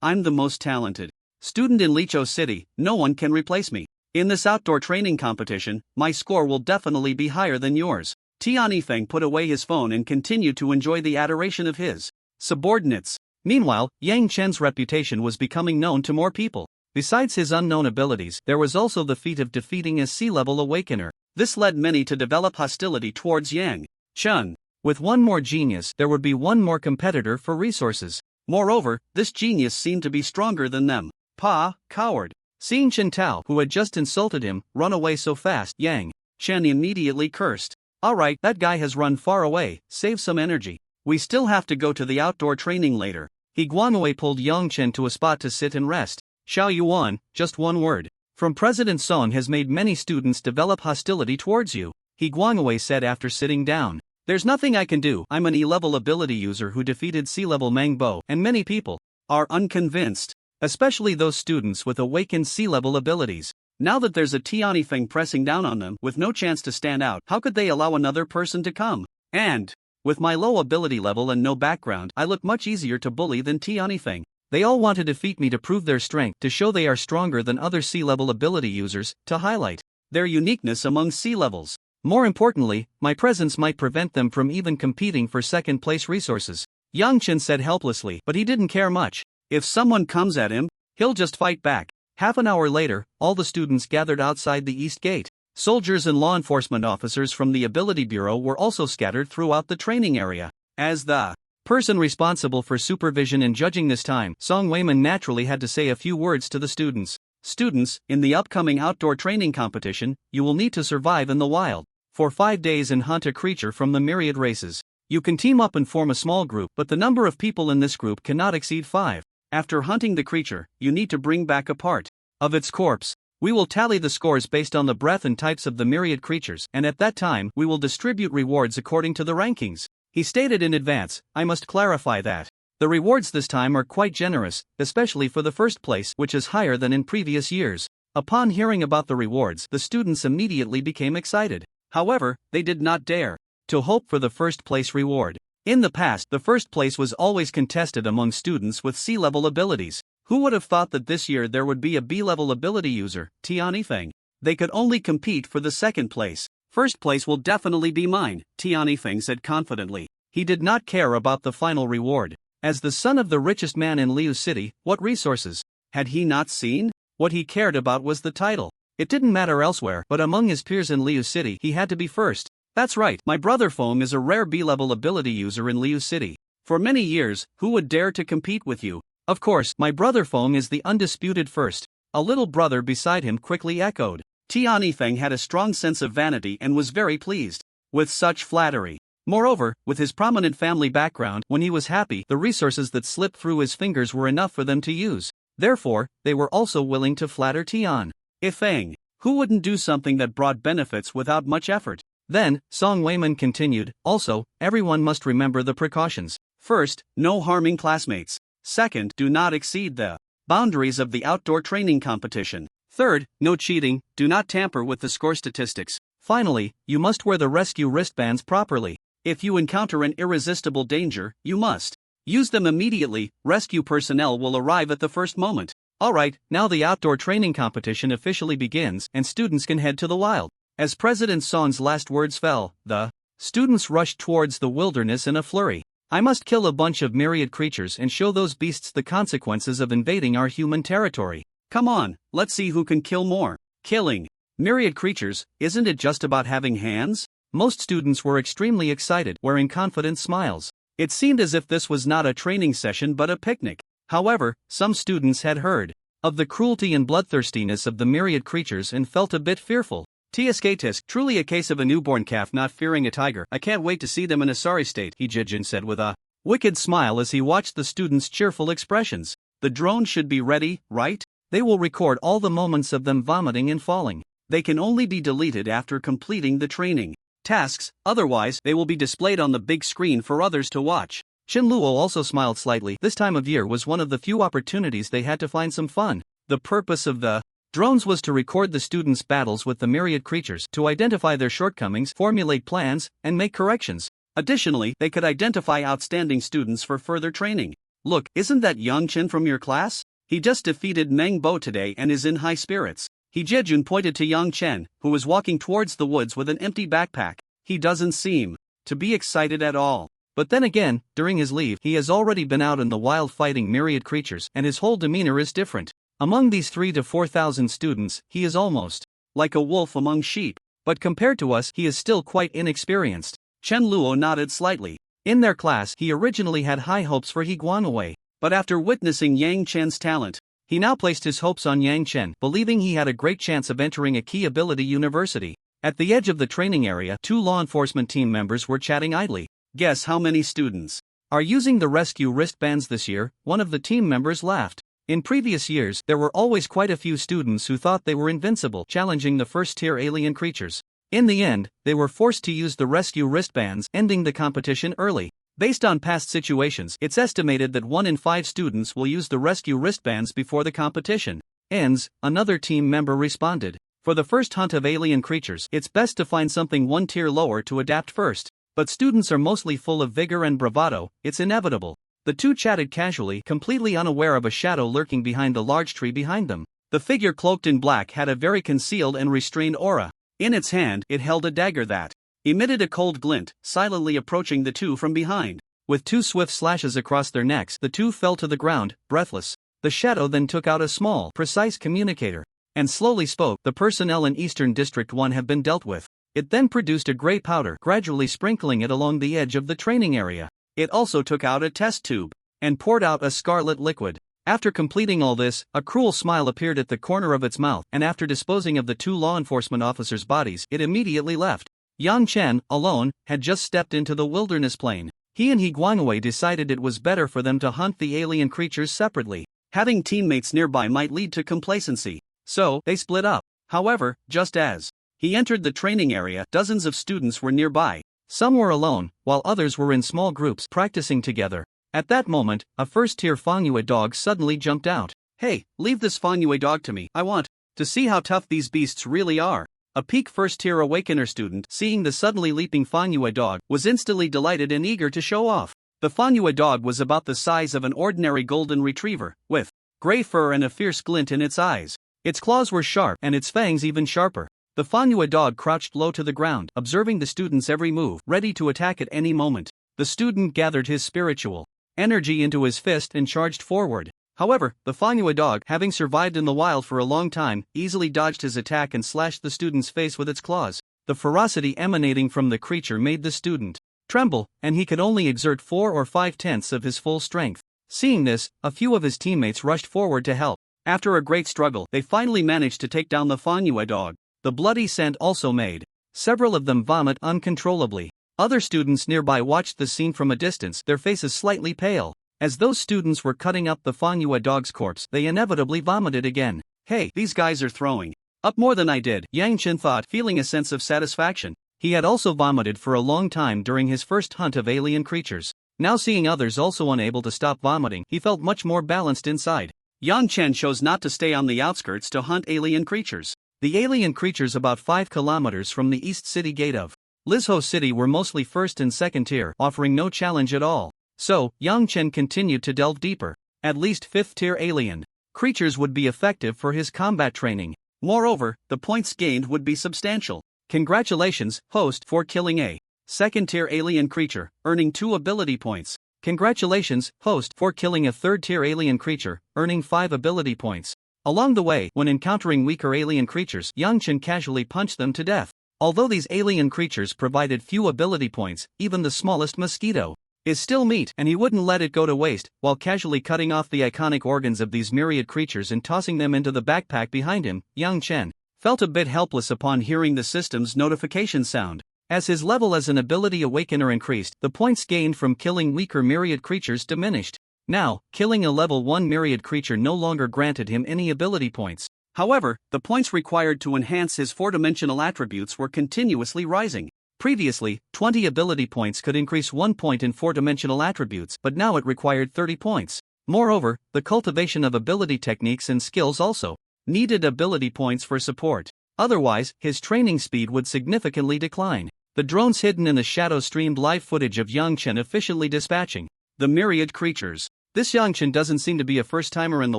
I'm the most talented student in Lizhou City, no one can replace me. In this outdoor training competition, my score will definitely be higher than yours. Tianifeng put away his phone and continued to enjoy the adoration of his subordinates. Meanwhile, Yang Chen's reputation was becoming known to more people. Besides his unknown abilities, there was also the feat of defeating a C-level awakener. This led many to develop hostility towards Yang Chen. With one more genius, there would be one more competitor for resources. Moreover, this genius seemed to be stronger than them. Coward. Seeing Chen Tao, who had just insulted him, run away so fast, Yang Chen immediately cursed. Alright, that guy has run far away, save some energy. We still have to go to the outdoor training later. He Guangwei pulled Yang Chen to a spot to sit and rest. Xiao Yuan, just one word from President Song has made many students develop hostility towards you, He Guangwei said after sitting down. There's nothing I can do. I'm an E-level ability user who defeated C-level Meng Bo, and many people are unconvinced, especially those students with awakened C-level abilities. Now that there's a Tianifeng pressing down on them with no chance to stand out, how could they allow another person to come? And with my low ability level and no background, I look much easier to bully than Tianifeng. They all want to defeat me to prove their strength, to show they are stronger than other C-level ability users, to highlight their uniqueness among C-levels. More importantly, my presence might prevent them from even competing for second-place resources. Yang Chen said helplessly, but he didn't care much. If someone comes at him, he'll just fight back. Half an hour later, all the students gathered outside the East Gate. Soldiers and law enforcement officers from the Ability Bureau were also scattered throughout the training area. As the person responsible for supervision and judging this time, Song Weiman naturally had to say a few words to the students. Students, in the upcoming outdoor training competition, you will need to survive in the wild for 5 days and hunt a creature from the myriad races. You can team up and form a small group, but the number of people in this group cannot exceed 5. After hunting the creature, you need to bring back a part of its corpse. We will tally the scores based on the breadth and types of the myriad creatures, and at that time, we will distribute rewards according to the rankings. He stated in advance. I must clarify that the rewards this time are quite generous, especially for the first place, which is higher than in previous years. Upon hearing about the rewards, the students immediately became excited. However, they did not dare to hope for the first place reward. In the past, the first place was always contested among students with C-level abilities. Who would have thought that this year there would be a B-level ability user, Tianifeng? They could only compete for the second place. First place will definitely be mine, Tianifeng said confidently. He did not care about the final reward. As the son of the richest man in Liu City, what resources had he not seen? What he cared about was the title. It didn't matter elsewhere, but among his peers in Liu City he had to be first. That's right, my brother Foam is a rare B-level ability user in Liu City. For many years, who would dare to compete with you? Of course, my brother Foam is the undisputed first. A little brother beside him quickly echoed. Tian Yifeng had a strong sense of vanity and was very pleased with such flattery. Moreover, with his prominent family background, when he was happy, the resources that slipped through his fingers were enough for them to use. Therefore, they were also willing to flatter Tian Yifeng. Who wouldn't do something that brought benefits without much effort? Then, Song Weiman continued, also, everyone must remember the precautions. First, no harming classmates. Second, do not exceed the boundaries of the outdoor training competition. Third, no cheating, do not tamper with the score statistics. Finally, you must wear the rescue wristbands properly. If you encounter an irresistible danger, you must use them immediately. Rescue personnel will arrive at the first moment. Alright, now the outdoor training competition officially begins and students can head to the wild. As President Son's last words fell, the students rushed towards the wilderness in a flurry. I must kill a bunch of myriad creatures and show those beasts the consequences of invading our human territory. Come on, let's see who can kill more. Killing myriad creatures, isn't it just about having hands? Most students were extremely excited, wearing confident smiles. It seemed as if this was not a training session but a picnic. However, some students had heard of the cruelty and bloodthirstiness of the myriad creatures and felt a bit fearful. Tisk, truly a case of a newborn calf not fearing a tiger. I can't wait to see them in a sorry state, Hijijin said with a wicked smile as he watched the students' cheerful expressions. The drone should be ready, right? They will record all the moments of them vomiting and falling. They can only be deleted after completing the training tasks, otherwise they will be displayed on the big screen for others to watch. Chen Luo also smiled slightly. This time of year was one of the few opportunities they had to find some fun. The purpose of the drones was to record the students' battles with the myriad creatures, to identify their shortcomings, formulate plans, and make corrections. Additionally, they could identify outstanding students for further training. Look, isn't that Yang Chen from your class? He just defeated Meng Bo today and is in high spirits. He Jejun pointed to Yang Chen, who was walking towards the woods with an empty backpack. He doesn't seem to be excited at all. But then again, during his leave, he has already been out in the wild fighting myriad creatures, and his whole demeanor is different. Among these 3,000 to 4,000 students, he is almost like a wolf among sheep. But compared to us, he is still quite inexperienced. Chen Luo nodded slightly. In their class, he originally had high hopes for He Guanwei. But after witnessing Yang Chen's talent, he now placed his hopes on Yang Chen, believing he had a great chance of entering a key ability university. At the edge of the training area, 2 law enforcement team members were chatting idly. Guess how many students are using the rescue wristbands this year? One of the team members laughed. In previous years, there were always quite a few students who thought they were invincible, challenging the first-tier alien creatures. In the end, they were forced to use the rescue wristbands, ending the competition early. Based on past situations, it's estimated that 1 in 5 students will use the rescue wristbands before the competition ends, another team member responded. For the first hunt of alien creatures, it's best to find something 1 tier lower to adapt first. But students are mostly full of vigor and bravado, it's inevitable. The two chatted casually, completely unaware of a shadow lurking behind the large tree behind them. The figure cloaked in black had a very concealed and restrained aura. In its hand, it held a dagger that emitted a cold glint, silently approaching the two from behind. With 2 swift slashes across their necks, the two fell to the ground, breathless. The shadow then took out a small, precise communicator and slowly spoke. The personnel in Eastern District 1 have been dealt with. It then produced a gray powder, gradually sprinkling it along the edge of the training area. It also took out a test tube and poured out a scarlet liquid. After completing all this, a cruel smile appeared at the corner of its mouth, and after disposing of the 2 law enforcement officers' bodies, it immediately left. Yang Chen, alone, had just stepped into the wilderness plain. He and He Guanwei decided it was better for them to hunt the alien creatures separately. Having teammates nearby might lead to complacency. So, they split up. However, just as he entered the training area, dozens of students were nearby. Some were alone, while others were in small groups practicing together. At that moment, a first-tier Fangyue dog suddenly jumped out. Hey, leave this Fangyue dog to me. I want to see how tough these beasts really are. A peak first-tier Awakener student, seeing the suddenly leaping Fangyue dog, was instantly delighted and eager to show off. The Fangyue dog was about the size of an ordinary golden retriever, with gray fur and a fierce glint in its eyes. Its claws were sharp and its fangs even sharper. The Fangyue dog crouched low to the ground, observing the student's every move, ready to attack at any moment. The student gathered his spiritual energy into his fist and charged forward. However, the Fangyue dog, having survived in the wild for a long time, easily dodged his attack and slashed the student's face with its claws. The ferocity emanating from the creature made the student tremble, and he could only exert 4 or 5/10 of his full strength. Seeing this, a few of his teammates rushed forward to help. After a great struggle, they finally managed to take down the Manhwa dog. The bloody scent also made several of them vomit uncontrollably. Other students nearby watched the scene from a distance, their faces slightly pale. As those students were cutting up the Manhwa dog's corpse, they inevitably vomited again. Hey, these guys are throwing up more than I did, Yang Chen thought, feeling a sense of satisfaction. He had also vomited for a long time during his first hunt of alien creatures. Now seeing others also unable to stop vomiting, he felt much more balanced inside. Yang Chen chose not to stay on the outskirts to hunt alien creatures. The alien creatures about 5 kilometers from the east city gate of Lizhou City were mostly first and second tier, offering no challenge at all. So, Yang Chen continued to delve deeper. At least 5th tier alien creatures would be effective for his combat training. Moreover, the points gained would be substantial. Congratulations, host, for killing a 2nd tier alien creature, earning 2 ability points. Congratulations, host, for killing a 3rd tier alien creature, earning 5 ability points. Along the way, when encountering weaker alien creatures, Yang Chen casually punched them to death. Although these alien creatures provided few ability points, even the smallest mosquito is still meat, and he wouldn't let it go to waste. While casually cutting off the iconic organs of these myriad creatures and tossing them into the backpack behind him, Yang Chen felt a bit helpless upon hearing the system's notification sound. As his level as an ability awakener increased, the points gained from killing weaker myriad creatures diminished. Now, killing a level 1 myriad creature no longer granted him any ability points. However, the points required to enhance his 4-dimensional attributes were continuously rising. Previously, 20 ability points could increase 1 point in 4-dimensional attributes, but now it required 30 points. Moreover, the cultivation of ability techniques and skills also needed ability points for support. Otherwise, his training speed would significantly decline. The drones hidden in the shadow streamed live footage of Yang Chen efficiently dispatching the myriad creatures. This Yang Chen doesn't seem to be a first-timer in the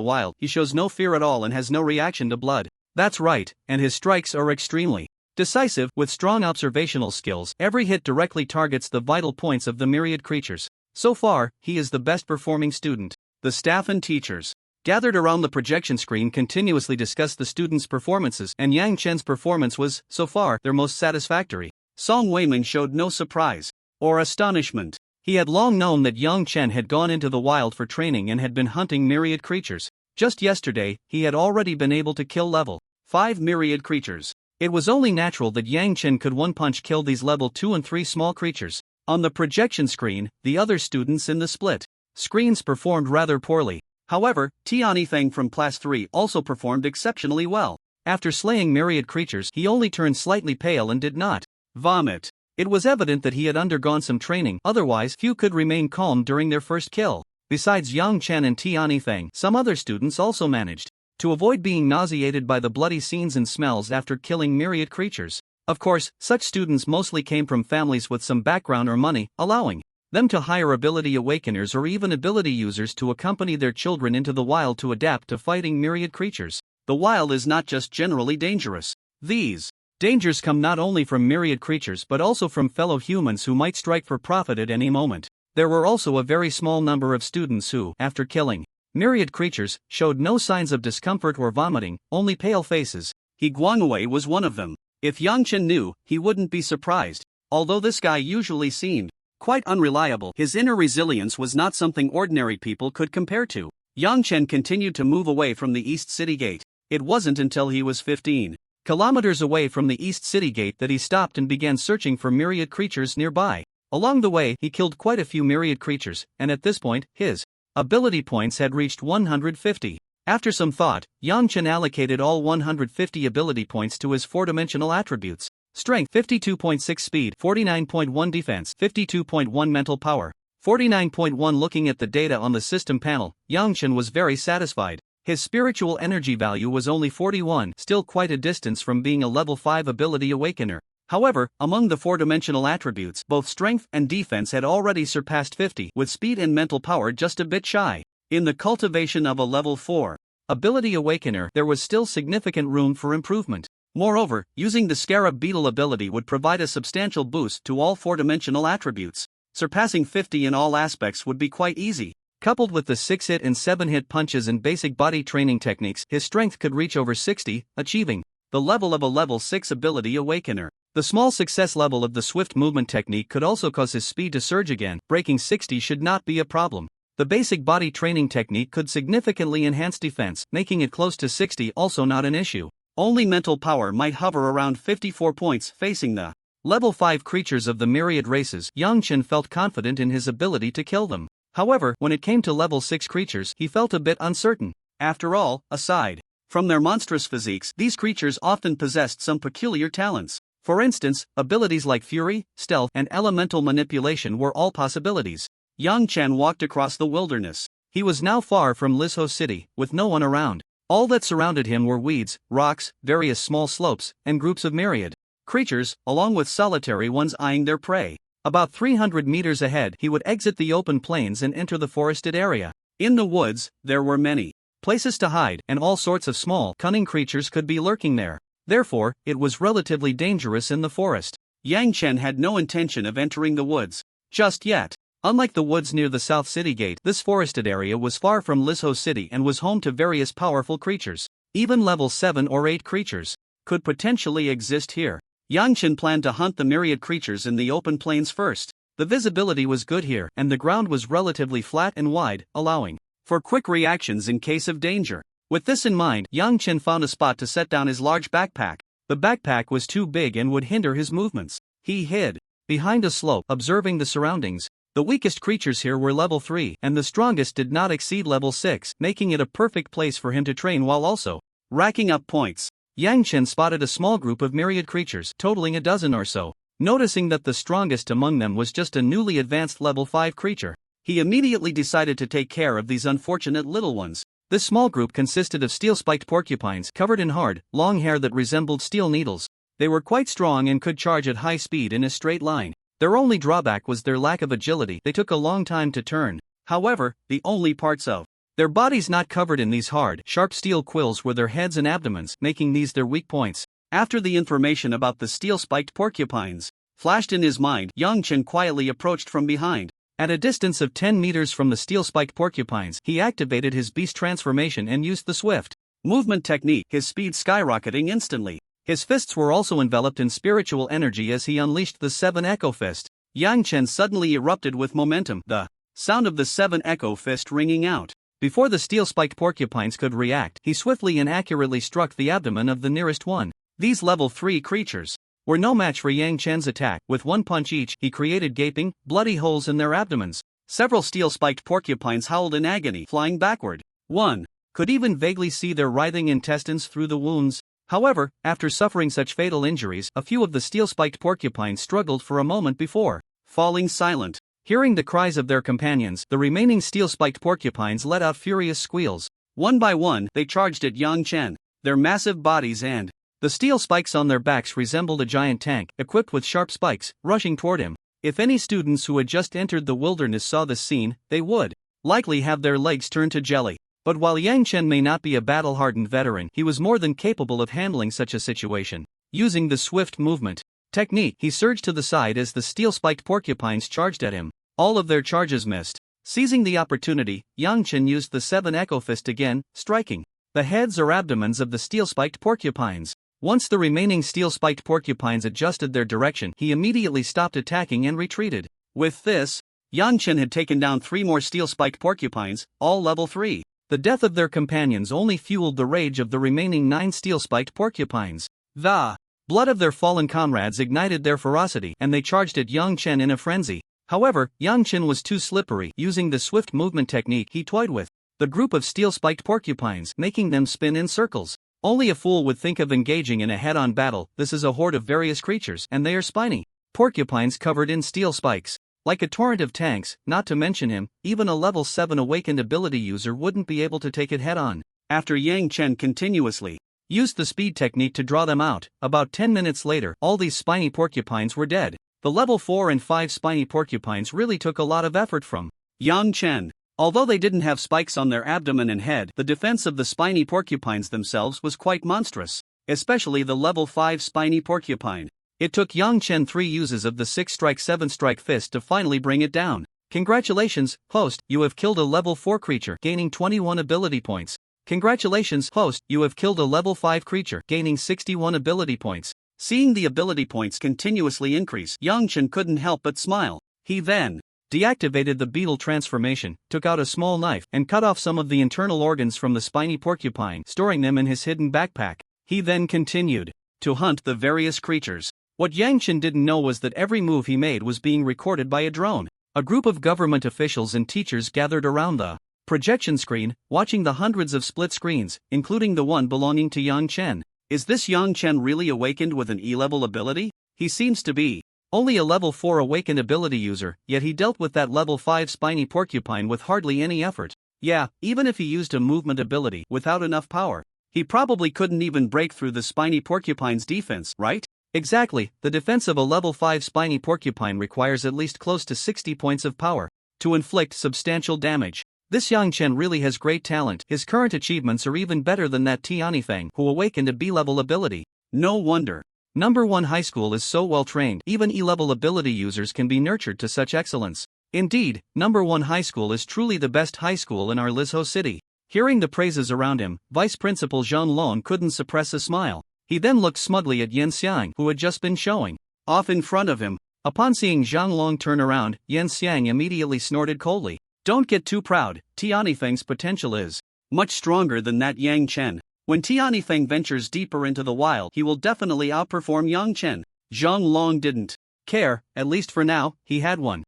wild. He shows no fear at all and has no reaction to blood. That's right, and his strikes are extremely decisive. With strong observational skills, every hit directly targets the vital points of the myriad creatures. So far, he is the best performing student. The staff and teachers gathered around the projection screen continuously discussed the students' performances, and Yang Chen's performance was, so far, their most satisfactory. Song Weiming showed no surprise or astonishment. He had long known that Yang Chen had gone into the wild for training and had been hunting myriad creatures. Just yesterday, he had already been able to kill level 5 myriad creatures. It was only natural that Yang Chen could one-punch kill these level 2 and 3 small creatures. On the projection screen, the other students in the split screens performed rather poorly. However, Tiani Feng from Class 3 also performed exceptionally well. After slaying myriad creatures, he only turned slightly pale and did not vomit. It was evident that he had undergone some training, otherwise few could remain calm during their first kill. Besides Yang Chen and Tiani Feng, some other students also managed to avoid being nauseated by the bloody scenes and smells after killing myriad creatures. Of course, such students mostly came from families with some background or money, allowing them to hire ability awakeners or even ability users to accompany their children into the wild to adapt to fighting myriad creatures. The wild is not just generally dangerous. These dangers come not only from myriad creatures but also from fellow humans who might strike for profit at any moment. There were also a very small number of students who, after killing myriad creatures, showed no signs of discomfort or vomiting, only pale faces. He Guangwei was one of them. If Yang Chen knew, he wouldn't be surprised. Although this guy usually seemed quite unreliable, his inner resilience was not something ordinary people could compare to. Yang Chen continued to move away from the East City Gate. It wasn't until he was 15 kilometers away from the East City Gate that he stopped and began searching for myriad creatures nearby. Along the way, he killed quite a few myriad creatures, and at this point, his ability points had reached 150. After some thought, Yang Chen allocated all 150 ability points to his 4-dimensional attributes. Strength 52.6, speed 49.1, defense 52.1, mental power 49.1. Looking at the data on the system panel, Yang Chen was very satisfied. His spiritual energy value was only 41, still quite a distance from being a level 5 ability awakener. However, among the 4-dimensional attributes, both strength and defense had already surpassed 50, with speed and mental power just a bit shy. In the cultivation of a level 4 ability awakener, there was still significant room for improvement. Moreover, using the Scarab Beetle ability would provide a substantial boost to all 4-dimensional attributes. Surpassing 50 in all aspects would be quite easy. Coupled with the 6-hit and 7-hit punches and basic body training techniques, his strength could reach over 60, achieving the level of a level 6 ability awakener. The small success level of the swift movement technique could also cause his speed to surge again. Breaking 60 should not be a problem. The basic body training technique could significantly enhance defense, making it close to 60 also not an issue. Only mental power might hover around 54 points. Facing the level 5 creatures of the myriad races, Yang Chen felt confident in his ability to kill them. However, when it came to level 6 creatures, he felt a bit uncertain. After all, aside from their monstrous physiques, these creatures often possessed some peculiar talents. For instance, abilities like fury, stealth, and elemental manipulation were all possibilities. Yang Chen walked across the wilderness. He was now far from Lizhou City, with no one around. All that surrounded him were weeds, rocks, various small slopes, and groups of myriad creatures, along with solitary ones eyeing their prey. About 300 meters ahead, he would exit the open plains and enter the forested area. In the woods, there were many places to hide, and all sorts of small, cunning creatures could be lurking there. Therefore, it was relatively dangerous in the forest. Yang Chen had no intention of entering the woods just yet. Unlike the woods near the South City Gate, this forested area was far from Lizhou City and was home to various powerful creatures. Even level 7 or 8 creatures could potentially exist here. Yang Chen planned to hunt the myriad creatures in the open plains first. The visibility was good here, and the ground was relatively flat and wide, allowing for quick reactions in case of danger. With this in mind, Yang Chen found a spot to set down his large backpack. The backpack was too big and would hinder his movements. He hid behind a slope, observing the surroundings. The weakest creatures here were level 3, and the strongest did not exceed level 6, making it a perfect place for him to train while also racking up points. Yang Chen spotted a small group of myriad creatures, totaling a dozen or so. Noticing that the strongest among them was just a newly advanced level 5 creature, he immediately decided to take care of these unfortunate little ones. This small group consisted of steel-spiked porcupines covered in hard, long hair that resembled steel needles. They were quite strong and could charge at high speed in a straight line. Their only drawback was their lack of agility. They took a long time to turn. However, the only parts of their bodies not covered in these hard, sharp steel quills were their heads and abdomens, making these their weak points. After the information about the steel-spiked porcupines flashed in his mind, Yang Chen quietly approached from behind. At a distance of 10 meters from the steel-spiked porcupines, he activated his beast transformation and used the swift movement technique, his speed skyrocketing instantly. His fists were also enveloped in spiritual energy as he unleashed the 7 Echo Fist. Yang Chen suddenly erupted with momentum, the sound of the 7 Echo Fist ringing out. Before the steel-spiked porcupines could react, he swiftly and accurately struck the abdomen of the nearest one. These level 3 creatures were no match for Yang Chen's attack. With one punch each, he created gaping, bloody holes in their abdomens. Several steel-spiked porcupines howled in agony, flying backward. One could even vaguely see their writhing intestines through the wounds. However, after suffering such fatal injuries, a few of the steel-spiked porcupines struggled for a moment before falling silent. Hearing the cries of their companions, the remaining steel-spiked porcupines let out furious squeals. One by one, they charged at Yang Chen. Their massive bodies and the steel spikes on their backs resembled a giant tank, equipped with sharp spikes, rushing toward him. If any students who had just entered the wilderness saw this scene, they would likely have their legs turned to jelly. But while Yang Chen may not be a battle-hardened veteran, he was more than capable of handling such a situation. Using the swift movement technique, he surged to the side as the steel-spiked porcupines charged at him. All of their charges missed. Seizing the opportunity, Yang Chen used the 7 Echo Fist again, striking the heads or abdomens of the steel-spiked porcupines. Once the remaining steel-spiked porcupines adjusted their direction, he immediately stopped attacking and retreated. With this, Yang Chen had taken down 3 more steel-spiked porcupines, all level 3. The death of their companions only fueled the rage of the remaining 9 steel-spiked porcupines. The blood of their fallen comrades ignited their ferocity, and they charged at Yang Chen in a frenzy. However, Yang Chen was too slippery. Using the swift movement technique, he toyed with the group of steel-spiked porcupines, making them spin in circles. Only a fool would think of engaging in a head-on battle. This is a horde of various creatures, and they are spiny porcupines covered in steel spikes. Like a torrent of tanks, not to mention him, even a level 7 awakened ability user wouldn't be able to take it head-on. After Yang Chen continuously used the speed technique to draw them out, about 10 minutes later, all these spiny porcupines were dead. The level 4 and 5 spiny porcupines really took a lot of effort from Yang Chen. Although they didn't have spikes on their abdomen and head, the defense of the spiny porcupines themselves was quite monstrous, especially the level 5 spiny porcupine. It took Yang Chen 3 uses of the 6-strike 7-strike fist to finally bring it down. Congratulations, host, you have killed a level 4 creature, gaining 21 ability points. Congratulations, host, you have killed a level 5 creature, gaining 61 ability points. Seeing the ability points continuously increase, Yang Chen couldn't help but smile. He then deactivated the beetle transformation, took out a small knife, and cut off some of the internal organs from the spiny porcupine, storing them in his hidden backpack. He then continued to hunt the various creatures. What Yang Chen didn't know was that every move he made was being recorded by a drone. A group of government officials and teachers gathered around the projection screen, watching the hundreds of split screens, including the one belonging to Yang Chen. Is this Yang Chen really awakened with an E-level ability? He seems to be only a level 4 awakened ability user, yet he dealt with that level 5 spiny porcupine with hardly any effort. Yeah, even if he used a movement ability without enough power, he probably couldn't even break through the spiny porcupine's defense, right? Exactly, the defense of a level 5 spiny porcupine requires at least close to 60 points of power to inflict substantial damage. This Yang Chen really has great talent. His current achievements are even better than that Tianifeng who awakened a B-level ability. No wonder Number 1 High School is so well trained. Even E-level ability users can be nurtured to such excellence. Indeed, Number 1 High School is truly the best high school in our Lizhou city. Hearing the praises around him, Vice Principal Zhang Long couldn't suppress a smile. He then looked smugly at Yan Xiang, who had just been showing off in front of him. Upon seeing Zhang Long turn around, Yan Xiang immediately snorted coldly. Don't get too proud, Tianifeng's potential is much stronger than that Yang Chen. When Tianifeng ventures deeper into the wild, he will definitely outperform Yang Chen. Zhang Long didn't care, at least for now. He had one.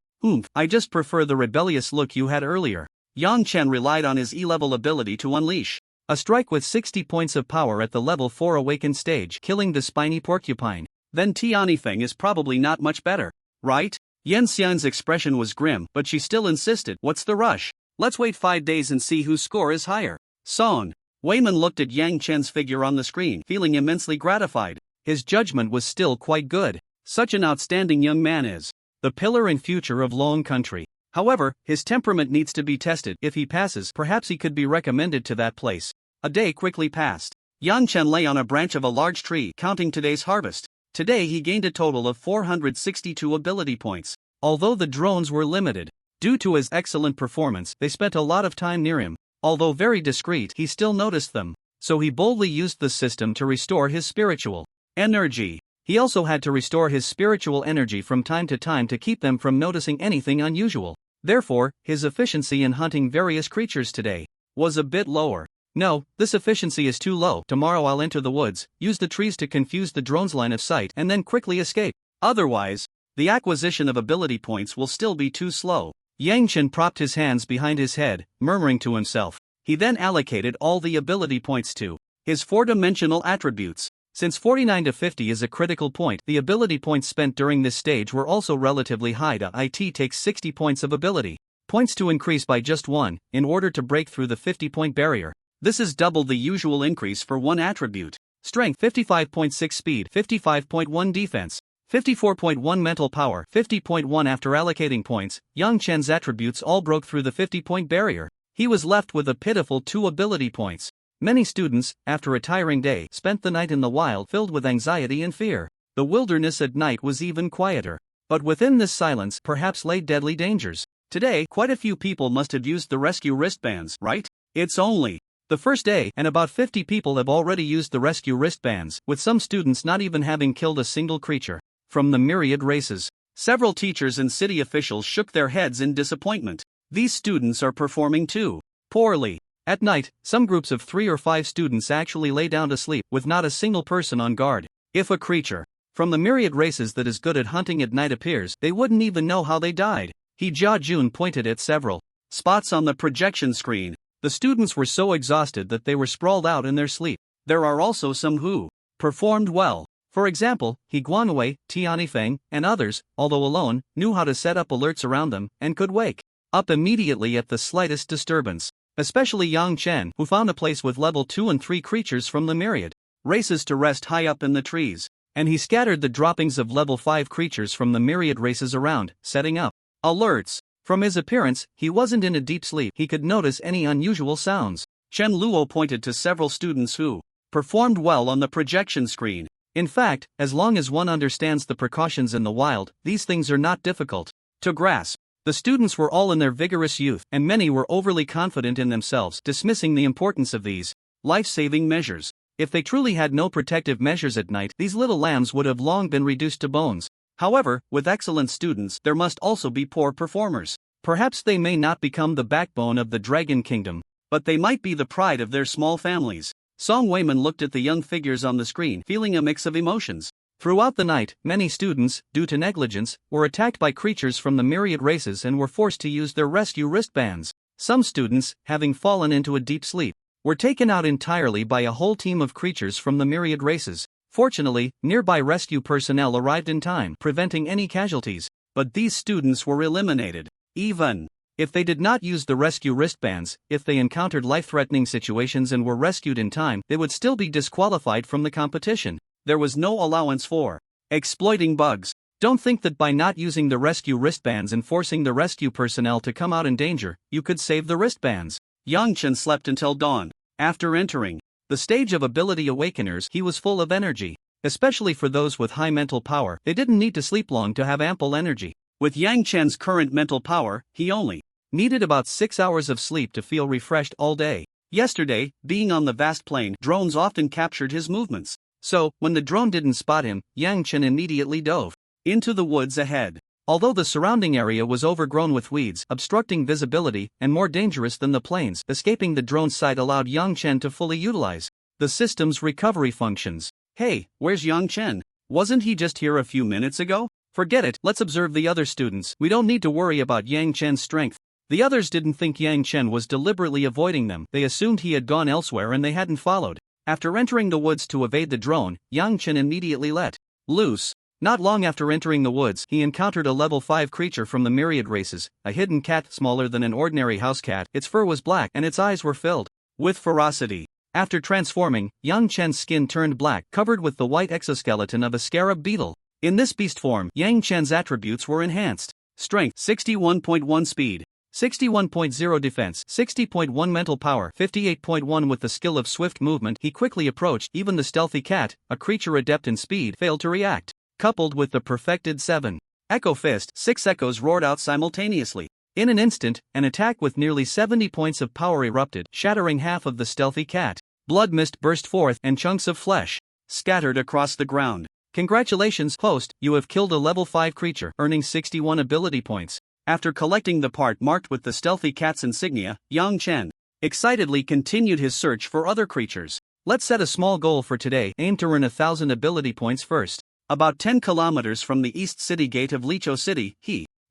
I just prefer the rebellious look you had earlier. Yang Chen relied on his E-level ability to unleash a strike with 60 points of power at the level 4 awakened stage, killing the spiny porcupine. Then Tianifeng is probably not much better, right? Yan Xian's expression was grim, but she still insisted. What's the rush? Let's wait 5 days and see whose score is higher. Song. Wayman looked at Yang Chen's figure on the screen, feeling immensely gratified. His judgment was still quite good. Such an outstanding young man is the pillar and future of Long Country. However, his temperament needs to be tested. If he passes, perhaps he could be recommended to that place. A day quickly passed. Yang Chen lay on a branch of a large tree, counting today's harvest. Today he gained a total of 462 ability points. Although the drones were limited, due to his excellent performance, they spent a lot of time near him. Although very discreet, he still noticed them. So he boldly used the system to restore his spiritual energy. He also had to restore his spiritual energy from time to time to keep them from noticing anything unusual. Therefore, his efficiency in hunting various creatures today was a bit lower. No, this efficiency is too low. Tomorrow I'll enter the woods, use the trees to confuse the drone's line of sight, and then quickly escape. Otherwise, the acquisition of ability points will still be too slow. Yang Chen propped his hands behind his head, murmuring to himself. He then allocated all the ability points to his 4-dimensional attributes. Since 49 to 50 is a critical point, the ability points spent during this stage were also relatively high. It takes 60 points of ability points to increase by just 1, in order to break through the 50-point barrier. This is double the usual increase for one attribute. Strength 55.6, speed 55.1, defense 54.1, mental power 50.1. After allocating points, Yang Chen's attributes all broke through the 50-point barrier. He was left with a pitiful 2 ability points. Many students, after a tiring day, spent the night in the wild filled with anxiety and fear. The wilderness at night was even quieter. But within this silence perhaps lay deadly dangers. Today, quite a few people must have used the rescue wristbands, right? It's only the first day, and about 50 people have already used the rescue wristbands, with some students not even having killed a single creature from the myriad races. Several teachers and city officials shook their heads in disappointment. These students are performing too poorly. At night, some groups of 3 or 5 students actually lay down to sleep, with not a single person on guard. If a creature from the myriad races that is good at hunting at night appears, they wouldn't even know how they died. Jia Jun pointed at several spots on the projection screen. The students were so exhausted that they were sprawled out in their sleep. There are also some who performed well. For example, He Guanwei, Tianifeng, and others, although alone, knew how to set up alerts around them, and could wake up immediately at the slightest disturbance. Especially Yang Chen, who found a place with level 2 and 3 creatures from the myriad races to rest high up in the trees. And he scattered the droppings of level 5 creatures from the myriad races around, setting up alerts. From his appearance, he wasn't in a deep sleep. He could notice any unusual sounds. Chen Luo pointed to several students who performed well on the projection screen. In fact, as long as one understands the precautions in the wild, these things are not difficult to grasp. The students were all in their vigorous youth, and many were overly confident in themselves, dismissing the importance of these life-saving measures. If they truly had no protective measures at night, these little lambs would have long been reduced to bones. However, with excellent students, there must also be poor performers. Perhaps they may not become the backbone of the Dragon Kingdom, but they might be the pride of their small families. Song Wayman looked at the young figures on the screen, feeling a mix of emotions. Throughout the night, many students, due to negligence, were attacked by creatures from the myriad races and were forced to use their rescue wristbands. Some students, having fallen into a deep sleep, were taken out entirely by a whole team of creatures from the myriad races. Fortunately, nearby rescue personnel arrived in time, preventing any casualties. But these students were eliminated. Even if they did not use the rescue wristbands, if they encountered life-threatening situations and were rescued in time, they would still be disqualified from the competition. There was no allowance for exploiting bugs. Don't think that by not using the rescue wristbands and forcing the rescue personnel to come out in danger, you could save the wristbands. Yang Chen slept until dawn. After entering the stage of ability awakeners, he was full of energy. Especially for those with high mental power, they didn't need to sleep long to have ample energy. With Yang Chen's current mental power, he only needed about 6 hours of sleep to feel refreshed all day. Yesterday, being on the vast plain, drones often captured his movements. So, when the drone didn't spot him, Yang Chen immediately dove into the woods ahead. Although the surrounding area was overgrown with weeds, obstructing visibility, and more dangerous than the plains, escaping the drone's sight allowed Yang Chen to fully utilize the system's recovery functions. Hey, where's Yang Chen? Wasn't he just here a few minutes ago? Forget it, let's observe the other students. We don't need to worry about Yang Chen's strength. The others didn't think Yang Chen was deliberately avoiding them. They assumed he had gone elsewhere and they hadn't followed. After entering the woods to evade the drone, Yang Chen immediately let loose. Not long after entering the woods, he encountered a level 5 creature from the myriad races, a hidden cat smaller than an ordinary house cat. Its fur was black and its eyes were filled with ferocity. After transforming, Yang Chen's skin turned black, covered with the white exoskeleton of a scarab beetle. In this beast form, Yang Chen's attributes were enhanced. Strength 61.1, speed 61.0, defense 60.1, mental power 58.1. With the skill of swift movement, he quickly approached. Even the stealthy cat, a creature adept in speed, failed to react. Coupled with the perfected 7 Echo Fist, 6 echoes roared out simultaneously. In an instant, an attack with nearly 70 points of power erupted, shattering half of the stealthy cat. Blood mist burst forth and chunks of flesh scattered across the ground. Congratulations, host, you have killed a level 5 creature, earning 61 ability points. After collecting the part marked with the stealthy cat's insignia, Yang Chen excitedly continued his search for other creatures. Let's set a small goal for today. Aim to earn 1,000 ability points first. About 10 kilometers from the east city gate of Lichou City,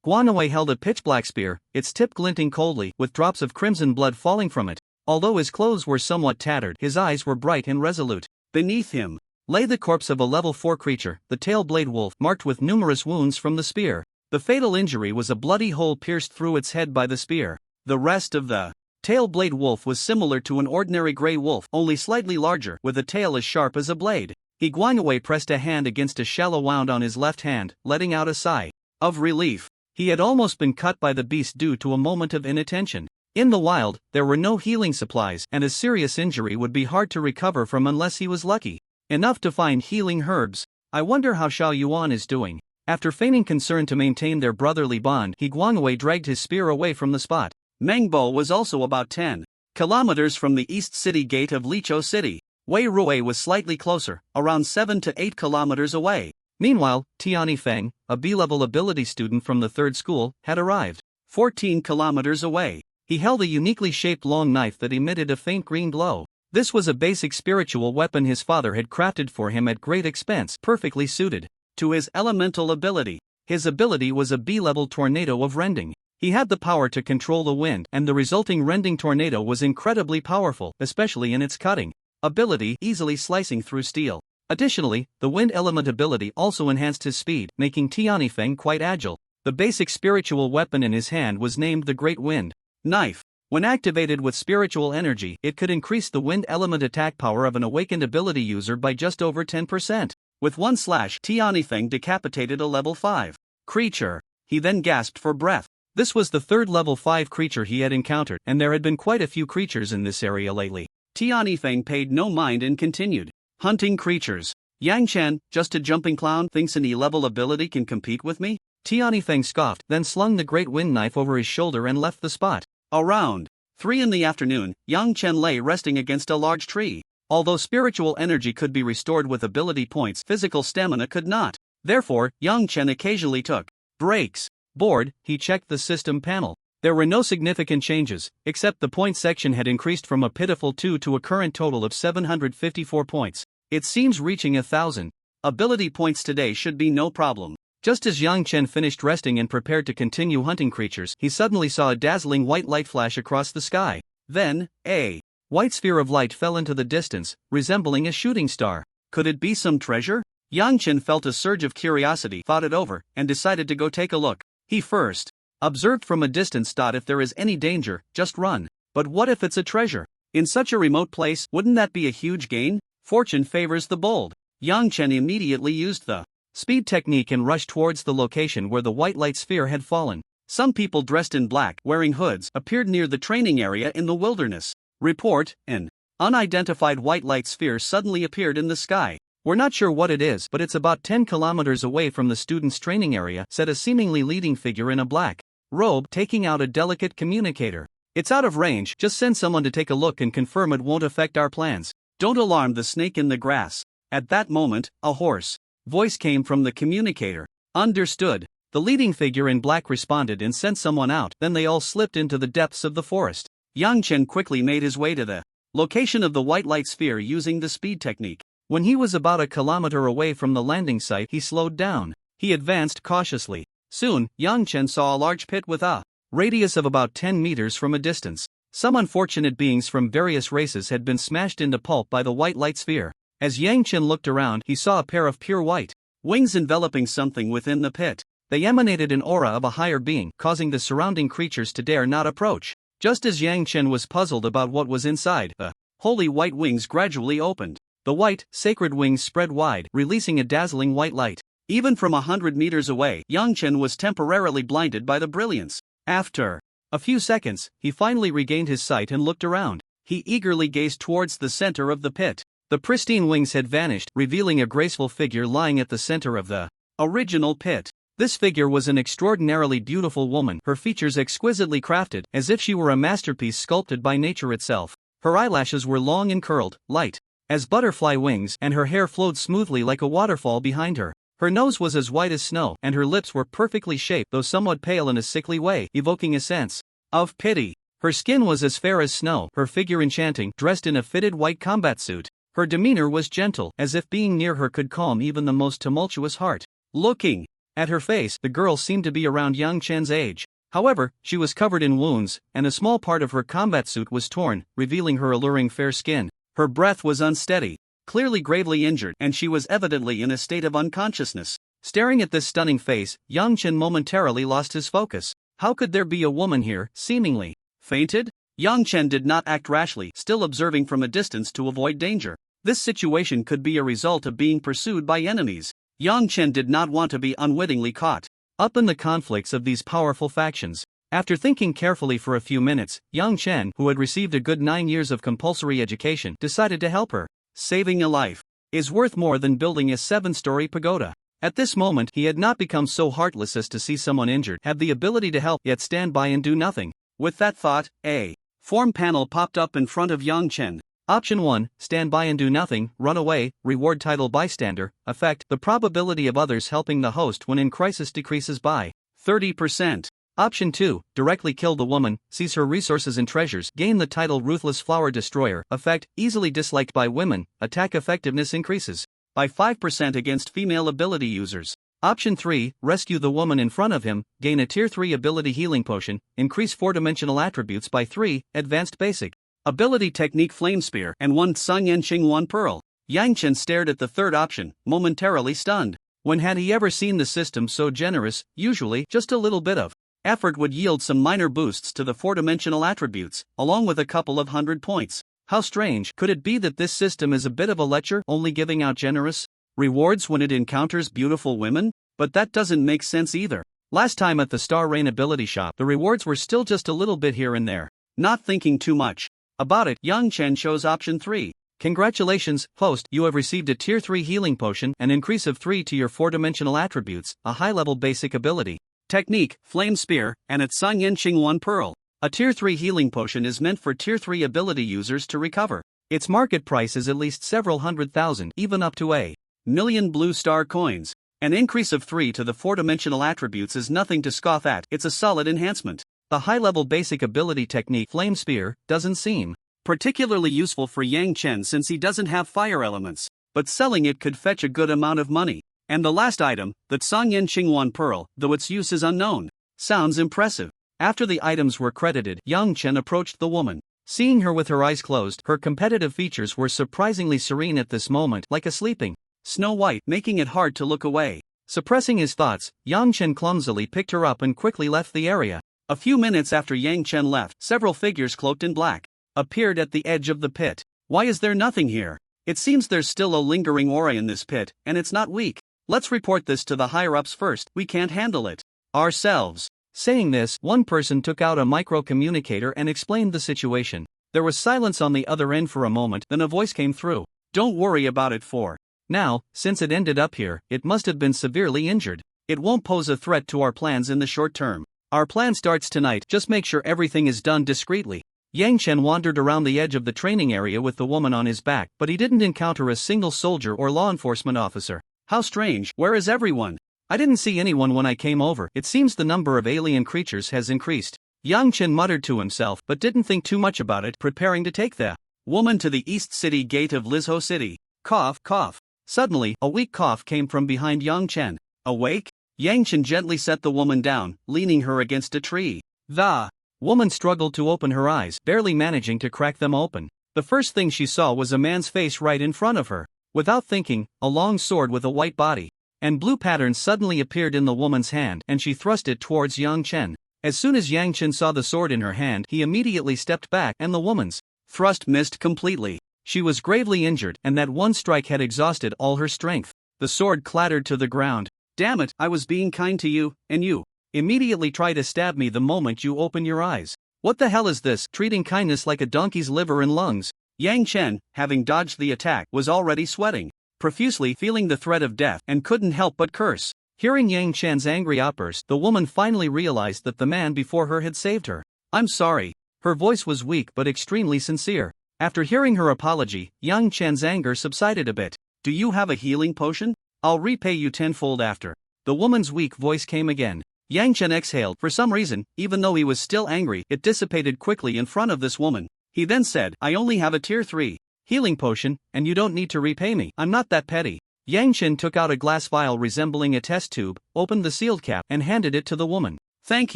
Guanawei held a pitch-black spear, its tip glinting coldly, with drops of crimson blood falling from it. Although his clothes were somewhat tattered, his eyes were bright and resolute. Beneath him lay the corpse of a level 4 creature, the tail-blade wolf, marked with numerous wounds from the spear. The fatal injury was a bloody hole pierced through its head by the spear. The rest of the tail-blade wolf was similar to an ordinary gray wolf, only slightly larger, with a tail as sharp as a blade. Guanawei pressed a hand against a shallow wound on his left hand, letting out a sigh of relief. He had almost been cut by the beast due to a moment of inattention. In the wild, there were no healing supplies, and a serious injury would be hard to recover from unless he was lucky enough to find healing herbs. I wonder how Xiao Yuan is doing. After feigning concern to maintain their brotherly bond, Guanawei dragged his spear away from the spot. Mengbo was also about 10 kilometers from the east city gate of Lichou City. Wei Ruwei was slightly closer, around 7 to 8 kilometers away. Meanwhile, Tiani Feng, a B-level ability student from the 3rd school, had arrived 14 kilometers away. He held a uniquely shaped long knife that emitted a faint green glow. This was a basic spiritual weapon his father had crafted for him at great expense, perfectly suited to his elemental ability. His ability was a B-level tornado of rending. He had the power to control the wind, and the resulting rending tornado was incredibly powerful, especially in its cutting ability, easily slicing through steel. Additionally, the wind element ability also enhanced his speed, making Tiani Feng quite agile. The basic spiritual weapon in his hand was named the Great Wind Knife. When activated with spiritual energy, it could increase the wind element attack power of an awakened ability user by just over 10%. With one slash, Tiani Feng decapitated a level 5 creature. He then gasped for breath. This was the 3rd level 5 creature he had encountered, and there had been quite a few creatures in this area lately. Tiani Feng paid no mind and continued hunting creatures. Yang Chen, just a jumping clown, thinks an E-level ability can compete with me? Tiani Feng scoffed, then slung the great wind knife over his shoulder and left the spot. Around 3 in the afternoon, Yang Chen lay resting against a large tree. Although spiritual energy could be restored with ability points, physical stamina could not. Therefore, Yang Chen occasionally took breaks. Bored, he checked the system panel. There were no significant changes, except the point section had increased from a pitiful 2 to a current total of 754 points. It seems reaching 1,000 ability points today should be no problem. Just as Yang Chen finished resting and prepared to continue hunting creatures, he suddenly saw a dazzling white light flash across the sky. Then, a white sphere of light fell into the distance, resembling a shooting star. Could it be some treasure? Yang Chen felt a surge of curiosity, thought it over, and decided to go take a look. He first observed from a distance. If there is any danger, just run. But what if it's a treasure? In such a remote place, wouldn't that be a huge gain? Fortune favors the bold. Yang Chen immediately used the speed technique and rushed towards the location where the white light sphere had fallen. Some people dressed in black, wearing hoods, appeared near the training area in the wilderness. Report: an unidentified white light sphere suddenly appeared in the sky. We're not sure what it is, but it's about 10 kilometers away from the students' training area, said a seemingly leading figure in a black robe, taking out a delicate communicator. It's out of range, just send someone to take a look and confirm it won't affect our plans. Don't alarm the snake in the grass. At that moment, a hoarse voice came from the communicator. Understood. The leading figure in black responded and sent someone out, then they all slipped into the depths of the forest. Yang Chen quickly made his way to the location of the white light sphere using the speed technique. When he was about a kilometer away from the landing site, he slowed down. He advanced cautiously. Soon, Yang Chen saw a large pit with a radius of about 10 meters from a distance. Some unfortunate beings from various races had been smashed into pulp by the white light sphere. As Yang Chen looked around, he saw a pair of pure white wings enveloping something within the pit. They emanated an aura of a higher being, causing the surrounding creatures to dare not approach. Just as Yang Chen was puzzled about what was inside, the holy white wings gradually opened. The white, sacred wings spread wide, releasing a dazzling white light. Even from 100 meters away, Yang Chen was temporarily blinded by the brilliance. After a few seconds, he finally regained his sight and looked around. He eagerly gazed towards the center of the pit. The pristine wings had vanished, revealing a graceful figure lying at the center of the original pit. This figure was an extraordinarily beautiful woman, her features exquisitely crafted, as if she were a masterpiece sculpted by nature itself. Her eyelashes were long and curled, light as butterfly wings, and her hair flowed smoothly like a waterfall behind her. Her nose was as white as snow, and her lips were perfectly shaped, though somewhat pale in a sickly way, evoking a sense of pity. Her skin was as fair as snow, her figure enchanting, dressed in a fitted white combat suit. Her demeanor was gentle, as if being near her could calm even the most tumultuous heart. Looking at her face, the girl seemed to be around Yang Chen's age. However, she was covered in wounds, and a small part of her combat suit was torn, revealing her alluring fair skin. Her breath was unsteady, clearly gravely injured, and she was evidently in a state of unconsciousness. Staring at this stunning face, Yang Chen momentarily lost his focus. How could there be a woman here, seemingly fainted? Yang Chen did not act rashly, still observing from a distance to avoid danger. This situation could be a result of being pursued by enemies. Yang Chen did not want to be unwittingly caught up in the conflicts of these powerful factions. After thinking carefully for a few minutes, Yang Chen, who had received a good 9 years of compulsory education, decided to help her. Saving a life is worth more than building a 7-story pagoda. At this moment, he had not become so heartless as to see someone injured, have the ability to help, yet stand by and do nothing. With that thought, a form panel popped up in front of Yang Chen. Option 1, stand by and do nothing, run away, reward title bystander, effect, the probability of others helping the host when in crisis decreases by 30%. Option 2, directly kill the woman, seize her resources and treasures, gain the title Ruthless Flower Destroyer, effect, easily disliked by women, attack effectiveness increases by 5% against female ability users. Option 3, rescue the woman in front of him, gain a Tier 3 ability healing potion, increase 4-dimensional attributes by 3, advanced basic ability technique Flame Spear, and 1 Sun Yanqing 1 Pearl. Yang Chen stared at the third option, momentarily stunned. When had he ever seen the system so generous? Usually, just a little bit of effort would yield some minor boosts to the 4-dimensional attributes, along with a couple of 100 points. How strange. Could it be that this system is a bit of a lecher, only giving out generous rewards when it encounters beautiful women? But that doesn't make sense either. Last time at the Star Rain ability shop, the rewards were still just a little bit here and there. Not thinking too much about it, Yang Chen chose option 3. Congratulations, host, you have received a Tier 3 healing potion, an increase of 3 to your 4-dimensional attributes, a high-level basic ability technique, Flame Spear, and its Sun Yanqing 1 Pearl. A Tier 3 healing potion is meant for Tier 3 ability users to recover Its market price is at least several hundred thousand, even up to a million blue star coins. An increase of 3 to the 4-dimensional attributes is nothing to scoff at, it's a solid enhancement. The high-level basic ability technique Flame Spear doesn't seem particularly useful for Yang Chen since he doesn't have fire elements, but selling it could fetch a good amount of money. And the last item, the Tsangyan Qingwan Pearl, though its use is unknown, sounds impressive. After the items were credited, Yang Chen approached the woman. Seeing her with her eyes closed, her competitive features were surprisingly serene at this moment, like a sleeping Snow White, making it hard to look away. Suppressing his thoughts, Yang Chen clumsily picked her up and quickly left the area. A few minutes after Yang Chen left, several figures cloaked in black appeared at the edge of the pit. Why is there nothing here? It seems there's still a lingering aura in this pit, and it's not weak. Let's report this to the higher-ups first, we can't handle it ourselves. Saying this, one person took out a micro-communicator and explained the situation. There was silence on the other end for a moment, then a voice came through. Don't worry about it for now, since it ended up here, it must have been severely injured. It won't pose a threat to our plans in the short term. Our plan starts tonight, just make sure everything is done discreetly. Yang Chen wandered around the edge of the training area with the woman on his back, but he didn't encounter a single soldier or law enforcement officer. How strange, where is everyone? I didn't see anyone when I came over. It seems the number of alien creatures has increased. Yang Chen muttered to himself but didn't think too much about it, preparing to take the woman to the East City gate of Lizhou City. Cough, cough. Suddenly, a weak cough came from behind Yang Chen. Awake? Yang Chen gently set the woman down, leaning her against a tree. The woman struggled to open her eyes, barely managing to crack them open. The first thing she saw was a man's face right in front of her. Without thinking, a long sword with a white body and blue patterns suddenly appeared in the woman's hand, and she thrust it towards Yang Chen. As soon as Yang Chen saw the sword in her hand, he immediately stepped back, and the woman's thrust missed completely. She was gravely injured, and that one strike had exhausted all her strength. The sword clattered to the ground. Damn it, I was being kind to you, and you immediately try to stab me the moment you open your eyes. What the hell is this, treating kindness like a donkey's liver and lungs? Yang Chen, having dodged the attack, was already sweating profusely, feeling the threat of death, and couldn't help but curse. Hearing Yang Chen's angry outburst, the woman finally realized that the man before her had saved her. I'm sorry. Her voice was weak but extremely sincere. After hearing her apology, Yang Chen's anger subsided a bit. Do you have a healing potion? I'll repay you tenfold after. The woman's weak voice came again. Yang Chen exhaled. For some reason, even though he was still angry, it dissipated quickly in front of this woman. He then said, I only have a tier 3 healing potion, and you don't need to repay me. I'm not that petty. Yang Chen took out a glass vial resembling a test tube, opened the sealed cap, and handed it to the woman. Thank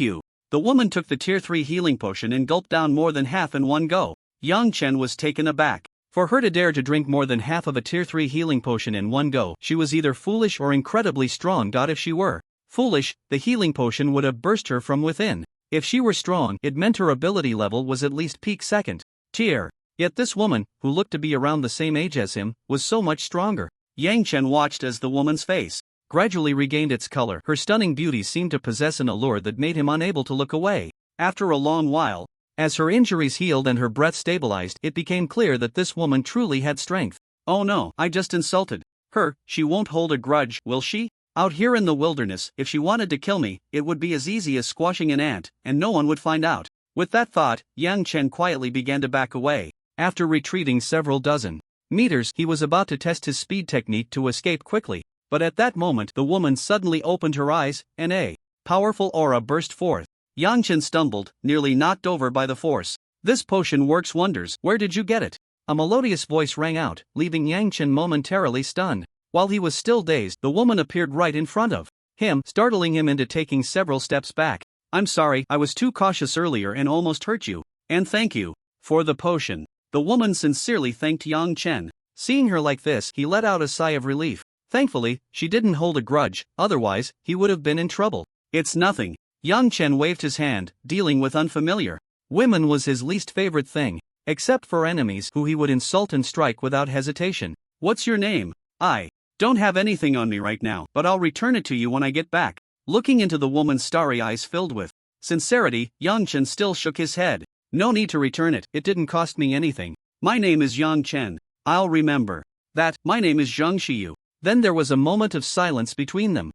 you. The woman took the tier 3 healing potion and gulped down more than half in one go. Yang Chen was taken aback. For her to dare to drink more than half of a tier 3 healing potion in one go, she was either foolish or incredibly strong. If she were foolish, the healing potion would have burst her from within. If she were strong, it meant her ability level was at least peak second tier. Yet this woman, who looked to be around the same age as him, was so much stronger. Yang Chen watched as the woman's face gradually regained its color. Her stunning beauty seemed to possess an allure that made him unable to look away. After a long while, as her injuries healed and her breath stabilized, it became clear that this woman truly had strength. Oh no, I just insulted her. She won't hold a grudge, will she? Out here in the wilderness, if she wanted to kill me, it would be as easy as squashing an ant, and no one would find out. With that thought, Yang Chen quietly began to back away. After retreating several dozen meters, he was about to test his speed technique to escape quickly. But at that moment, the woman suddenly opened her eyes, and a powerful aura burst forth. Yang Chen stumbled, nearly knocked over by the force. This potion works wonders. Where did you get it? A melodious voice rang out, leaving Yang Chen momentarily stunned. While he was still dazed, the woman appeared right in front of him, startling him into taking several steps back. I'm sorry, I was too cautious earlier and almost hurt you. And thank you for the potion. The woman sincerely thanked Yang Chen. Seeing her like this, he let out a sigh of relief. Thankfully, she didn't hold a grudge, otherwise, he would have been in trouble. It's nothing. Yang Chen waved his hand, dealing with unfamiliar women was his least favorite thing, except for enemies who he would insult and strike without hesitation. What's your name? I don't have anything on me right now, but I'll return it to you when I get back. Looking into the woman's starry eyes filled with sincerity, Yang Chen still shook his head. No need to return it, it didn't cost me anything. My name is Yang Chen. I'll remember that. My name is Zhang Xiyu. Then there was a moment of silence between them.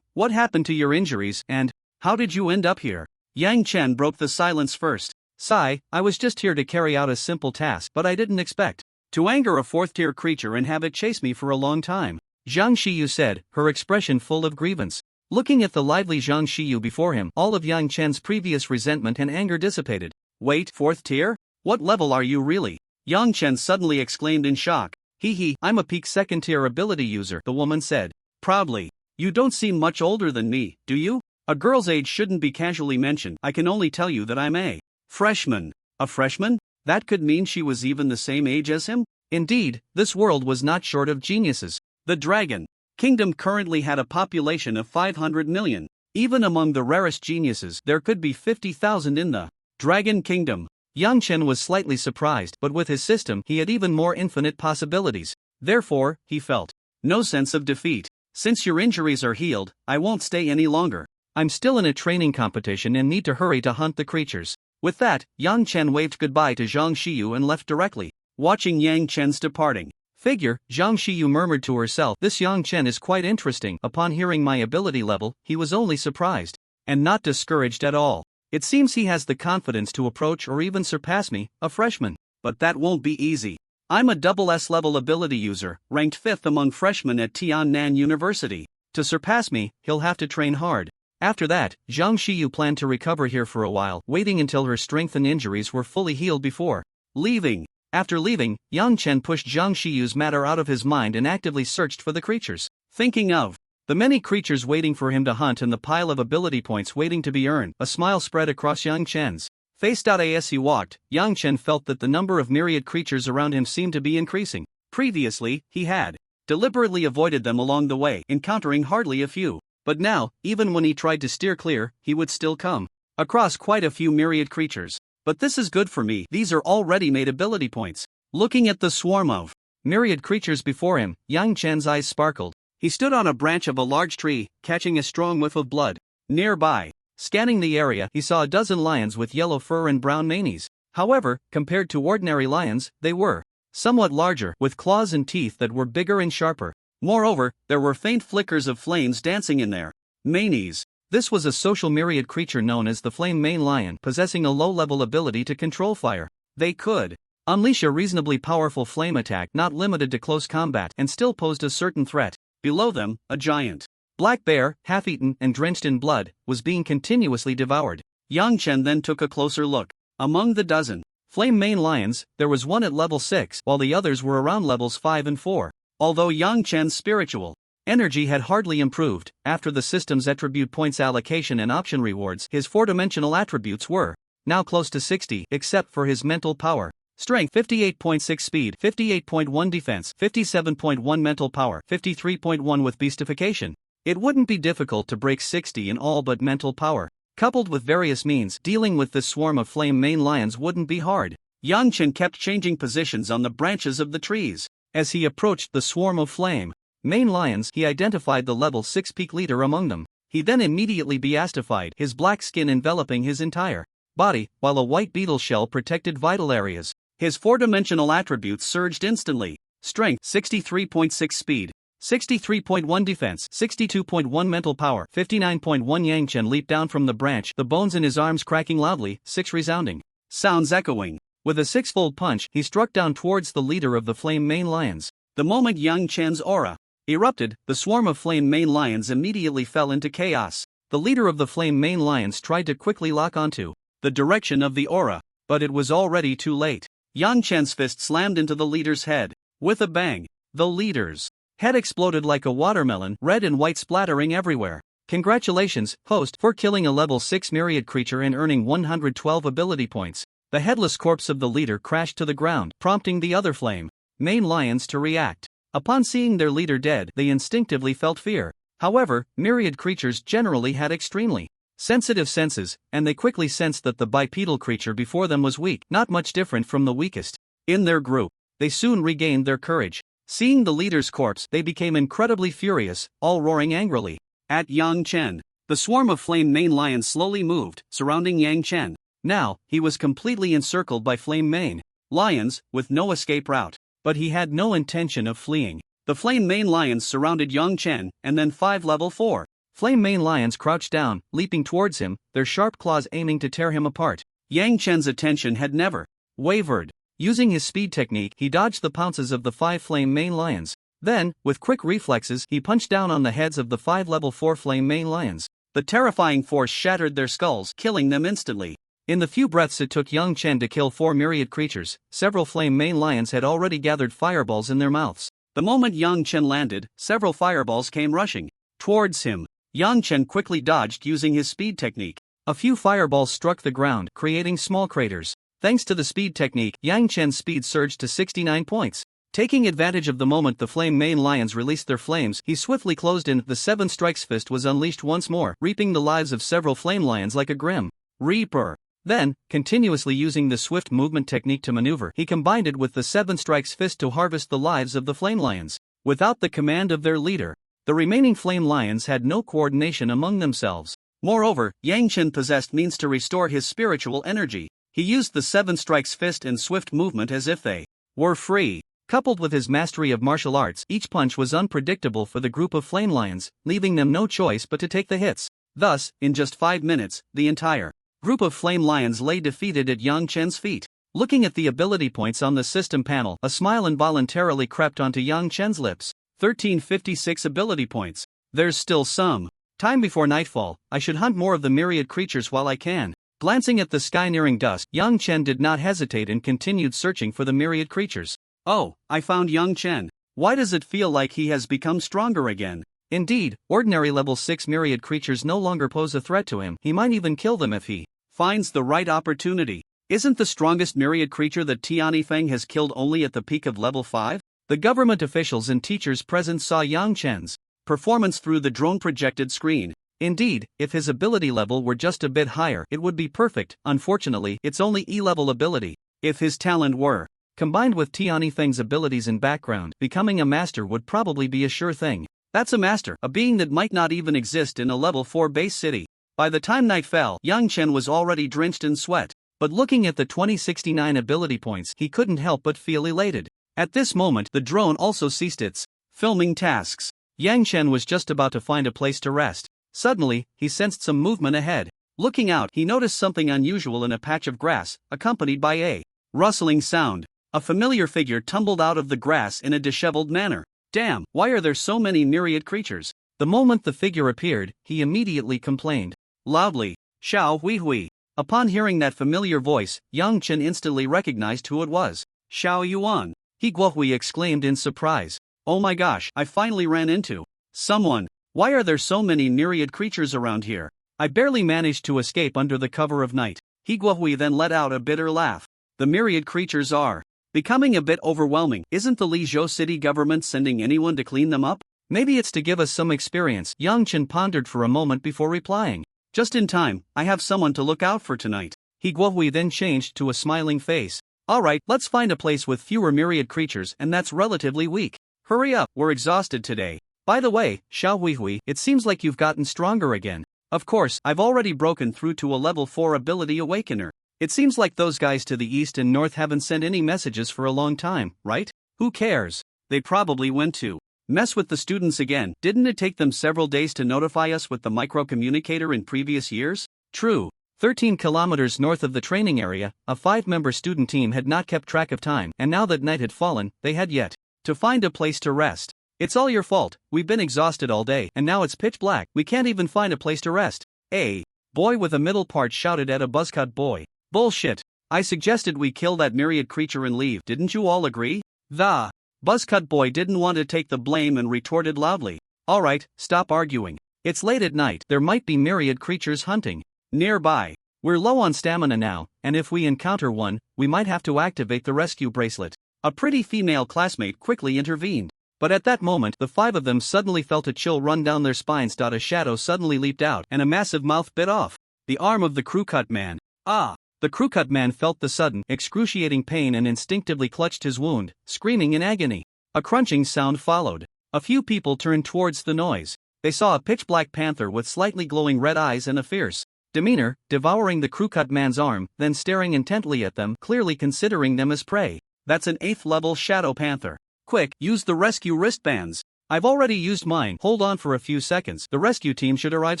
What happened to your injuries, and how did you end up here? Yang Chen broke the silence first. Sigh, I was just here to carry out a simple task, but I didn't expect To anger a fourth-tier creature and have it chase me for a long time, Zhang Xiyu said, her expression full of grievance. Looking at the lively Zhang Xiyu before him, all of Yang Chen's previous resentment and anger dissipated. Wait, fourth tier? What level are you really? Yang Chen suddenly exclaimed in shock. Hee, I'm a peak second-tier ability user, the woman said. Proudly. You don't seem much older than me, do you? A girl's age shouldn't be casually mentioned. I can only tell you that I'm a freshman. A freshman? That could mean she was even the same age as him? Indeed, this world was not short of geniuses. The Dragon Kingdom currently had a population of 500 million. Even among the rarest geniuses, there could be 50,000 in the Dragon Kingdom. Yang Chen was slightly surprised, but with his system, he had even more infinite possibilities. Therefore, he felt no sense of defeat. Since your injuries are healed, I won't stay any longer. I'm still in a training competition and need to hurry to hunt the creatures. With that, Yang Chen waved goodbye to Zhang Xiyu and left directly. Watching Yang Chen's departing figure, Zhang Xiyu murmured to herself, this Yang Chen is quite interesting. Upon hearing my ability level, he was only surprised and not discouraged at all. It seems he has the confidence to approach or even surpass me, a freshman. But that won't be easy. I'm a double S level ability user, ranked 5th among freshmen at Tiannan University. To surpass me, he'll have to train hard. After that, Zhang Xiyu planned to recover here for a while, waiting until her strength and injuries were fully healed before leaving. After leaving, Yang Chen pushed Zhang Xiyu's matter out of his mind and actively searched for the creatures. Thinking of the many creatures waiting for him to hunt and the pile of ability points waiting to be earned, a smile spread across Yang Chen's face. As he walked, Yang Chen felt that the number of myriad creatures around him seemed to be increasing. Previously, he had deliberately avoided them along the way, encountering hardly a few. But now, even when he tried to steer clear, he would still come across quite a few myriad creatures. But this is good for me, these are all ready-made ability points. Looking at the swarm of myriad creatures before him, Yang Chen's eyes sparkled. He stood on a branch of a large tree, catching a strong whiff of blood. Nearby, scanning the area, he saw a dozen lions with yellow fur and brown manes. However, compared to ordinary lions, they were somewhat larger, with claws and teeth that were bigger and sharper. Moreover, there were faint flickers of flames dancing in their manes. This was a social myriad creature known as the Flame Mane Lion, possessing a low-level ability to control fire. They could unleash a reasonably powerful flame attack not limited to close combat and still posed a certain threat. Below them, a giant black bear, half-eaten and drenched in blood, was being continuously devoured. Yang Chen then took a closer look. Among the dozen Flame Mane Lions, there was one at level 6, while the others were around levels 5 and 4. Although Yang Chen's spiritual energy had hardly improved, after the system's attribute points allocation and option rewards, his four-dimensional attributes were now close to 60, except for his mental power. Strength 58.6, speed 58.1, defense 57.1, mental power 53.1 with beastification. It wouldn't be difficult to break 60 in all but mental power. Coupled with various means, dealing with this swarm of Flame Mane Lions wouldn't be hard. Yang Chen kept changing positions on the branches of the trees. As he approached the swarm of Flame Mane Lions, he identified the level 6 peak leader among them. He then immediately beastified, his black skin enveloping his entire body, while a white beetle shell protected vital areas. His four-dimensional attributes surged instantly. Strength 63.6, speed 63.1, defense 62.1, mental power 59.1. Yang Chen leaped down from the branch, the bones in his arms cracking loudly, 6 resounding sounds echoing. With a six-fold punch, he struck down towards the leader of the Flame Mane Lions. The moment Yang Chen's aura erupted, the swarm of Flame Mane Lions immediately fell into chaos. The leader of the Flame Mane Lions tried to quickly lock onto the direction of the aura, but it was already too late. Yang Chen's fist slammed into the leader's head. With a bang, the leader's head exploded like a watermelon, red and white splattering everywhere. Congratulations, host, for killing a level 6 myriad creature and earning 112 ability points. The headless corpse of the leader crashed to the ground, prompting the other Flame Mane Lions to react. Upon seeing their leader dead, they instinctively felt fear. However, myriad creatures generally had extremely sensitive senses, and they quickly sensed that the bipedal creature before them was weak, not much different from the weakest in their group. They soon regained their courage. Seeing the leader's corpse, they became incredibly furious, all roaring angrily at Yang Chen. The swarm of Flame Mane Lions slowly moved, surrounding Yang Chen. Now, he was completely encircled by Flame Mane Lions, with no escape route. But he had no intention of fleeing. The Flame Mane Lions surrounded Yang Chen, and then 5 level 4 Flame Mane Lions crouched down, leaping towards him, their sharp claws aiming to tear him apart. Yang Chen's attention had never wavered. Using his speed technique, he dodged the pounces of the 5 flame main lions. Then, with quick reflexes, he punched down on the heads of the 5 level 4 flame main lions. The terrifying force shattered their skulls, killing them instantly. In the few breaths it took Yang Chen to kill 4 myriad creatures, several flame main lions had already gathered fireballs in their mouths. The moment Yang Chen landed, several fireballs came rushing towards him. Yang Chen quickly dodged using his speed technique. A few fireballs struck the ground, creating small craters. Thanks to the speed technique, Yang Chen's speed surged to 69 points. Taking advantage of the moment the flame main lions released their flames, he swiftly closed in. The 7 strikes fist was unleashed once more, reaping the lives of several flame lions like a grim reaper. Then, continuously using the swift movement technique to maneuver, he combined it with the 7 strikes fist to harvest the lives of the flame lions. Without the command of their leader, the remaining flame lions had no coordination among themselves. Moreover, Yang Chen possessed means to restore his spiritual energy. He used the 7 strikes fist and swift movement as if they were free. Coupled with his mastery of martial arts, each punch was unpredictable for the group of flame lions, leaving them no choice but to take the hits. Thus, in just 5 minutes, the entire group of flame lions lay defeated at Yang Chen's feet. Looking at the ability points on the system panel, a smile involuntarily crept onto Yang Chen's lips. 1356 ability points. There's still some time before nightfall. I should hunt more of the myriad creatures while I can. Glancing at the sky nearing dusk, Yang Chen did not hesitate and continued searching for the myriad creatures. Oh, I found Yang Chen. Why does it feel like he has become stronger again? Indeed, ordinary level 6 myriad creatures no longer pose a threat to him. He might even kill them if he finds the right opportunity. Isn't the strongest myriad creature that Tiani Feng has killed only at the peak of level 5? The government officials and teachers present saw Yang Chen's performance through the drone projected screen. Indeed, if his ability level were just a bit higher, it would be perfect. Unfortunately, it's only E-level ability. If his talent were combined with Tiani Feng's abilities and background, becoming a master would probably be a sure thing. That's a master, a being that might not even exist in a level 4 base city. By the time night fell, Yang Chen was already drenched in sweat. But looking at the 2069 ability points, he couldn't help but feel elated. At this moment, the drone also ceased its filming tasks. Yang Chen was just about to find a place to rest. Suddenly, he sensed some movement ahead. Looking out, he noticed something unusual in a patch of grass, accompanied by a rustling sound. A familiar figure tumbled out of the grass in a disheveled manner. Damn, why are there so many myriad creatures? The moment the figure appeared, he immediately complained loudly, Xiao Hui Hui. Upon hearing that familiar voice, Yang Chen instantly recognized who it was. Xiao Yuan. He Guohui exclaimed in surprise. Oh my gosh, I finally ran into someone. Why are there so many myriad creatures around here? I barely managed to escape under the cover of night. He Guohui then let out a bitter laugh. The myriad creatures are becoming a bit overwhelming. Isn't the Lizhou city government sending anyone to clean them up? Maybe it's to give us some experience. Yang Chen pondered for a moment before replying. Just in time, I have someone to look out for tonight. He Guohui then changed to a smiling face. Alright, let's find a place with fewer myriad creatures and that's relatively weak. Hurry up, we're exhausted today. By the way, Xiao Huihui, it seems like you've gotten stronger again. Of course, I've already broken through to a level 4 ability awakener. It seems like those guys to the east and north haven't sent any messages for a long time, right? Who cares? They probably went to mess with the students again. Didn't it take them several days to notify us with the microcommunicator in previous years? True. 13 kilometers north of the training area, a 5-member student team had not kept track of time, and now that night had fallen, they had yet to find a place to rest. It's all your fault. We've been exhausted all day, and now it's pitch black. We can't even find a place to rest. A boy with a middle part shouted at a buzzcut boy. Bullshit. I suggested we kill that myriad creature and leave. Didn't you all agree? The buzzcut boy didn't want to take the blame and retorted loudly. Alright, stop arguing. It's late at night. There might be myriad creatures hunting nearby. We're low on stamina now, and if we encounter one, we might have to activate the rescue bracelet. A pretty female classmate quickly intervened. But at that moment, the 5 of them suddenly felt a chill run down their spines. A shadow suddenly leaped out, and a massive mouth bit off the arm of the crew cut man. Ah! The crew cut man felt the sudden, excruciating pain and instinctively clutched his wound, screaming in agony. A crunching sound followed. A few people turned towards the noise. They saw a pitch-black panther with slightly glowing red eyes and a fierce demeanor, devouring the crew cut man's arm, then staring intently at them, clearly considering them as prey. That's an 8th level shadow panther. Quick, use the rescue wristbands. I've already used mine. Hold on for a few seconds. The rescue team should arrive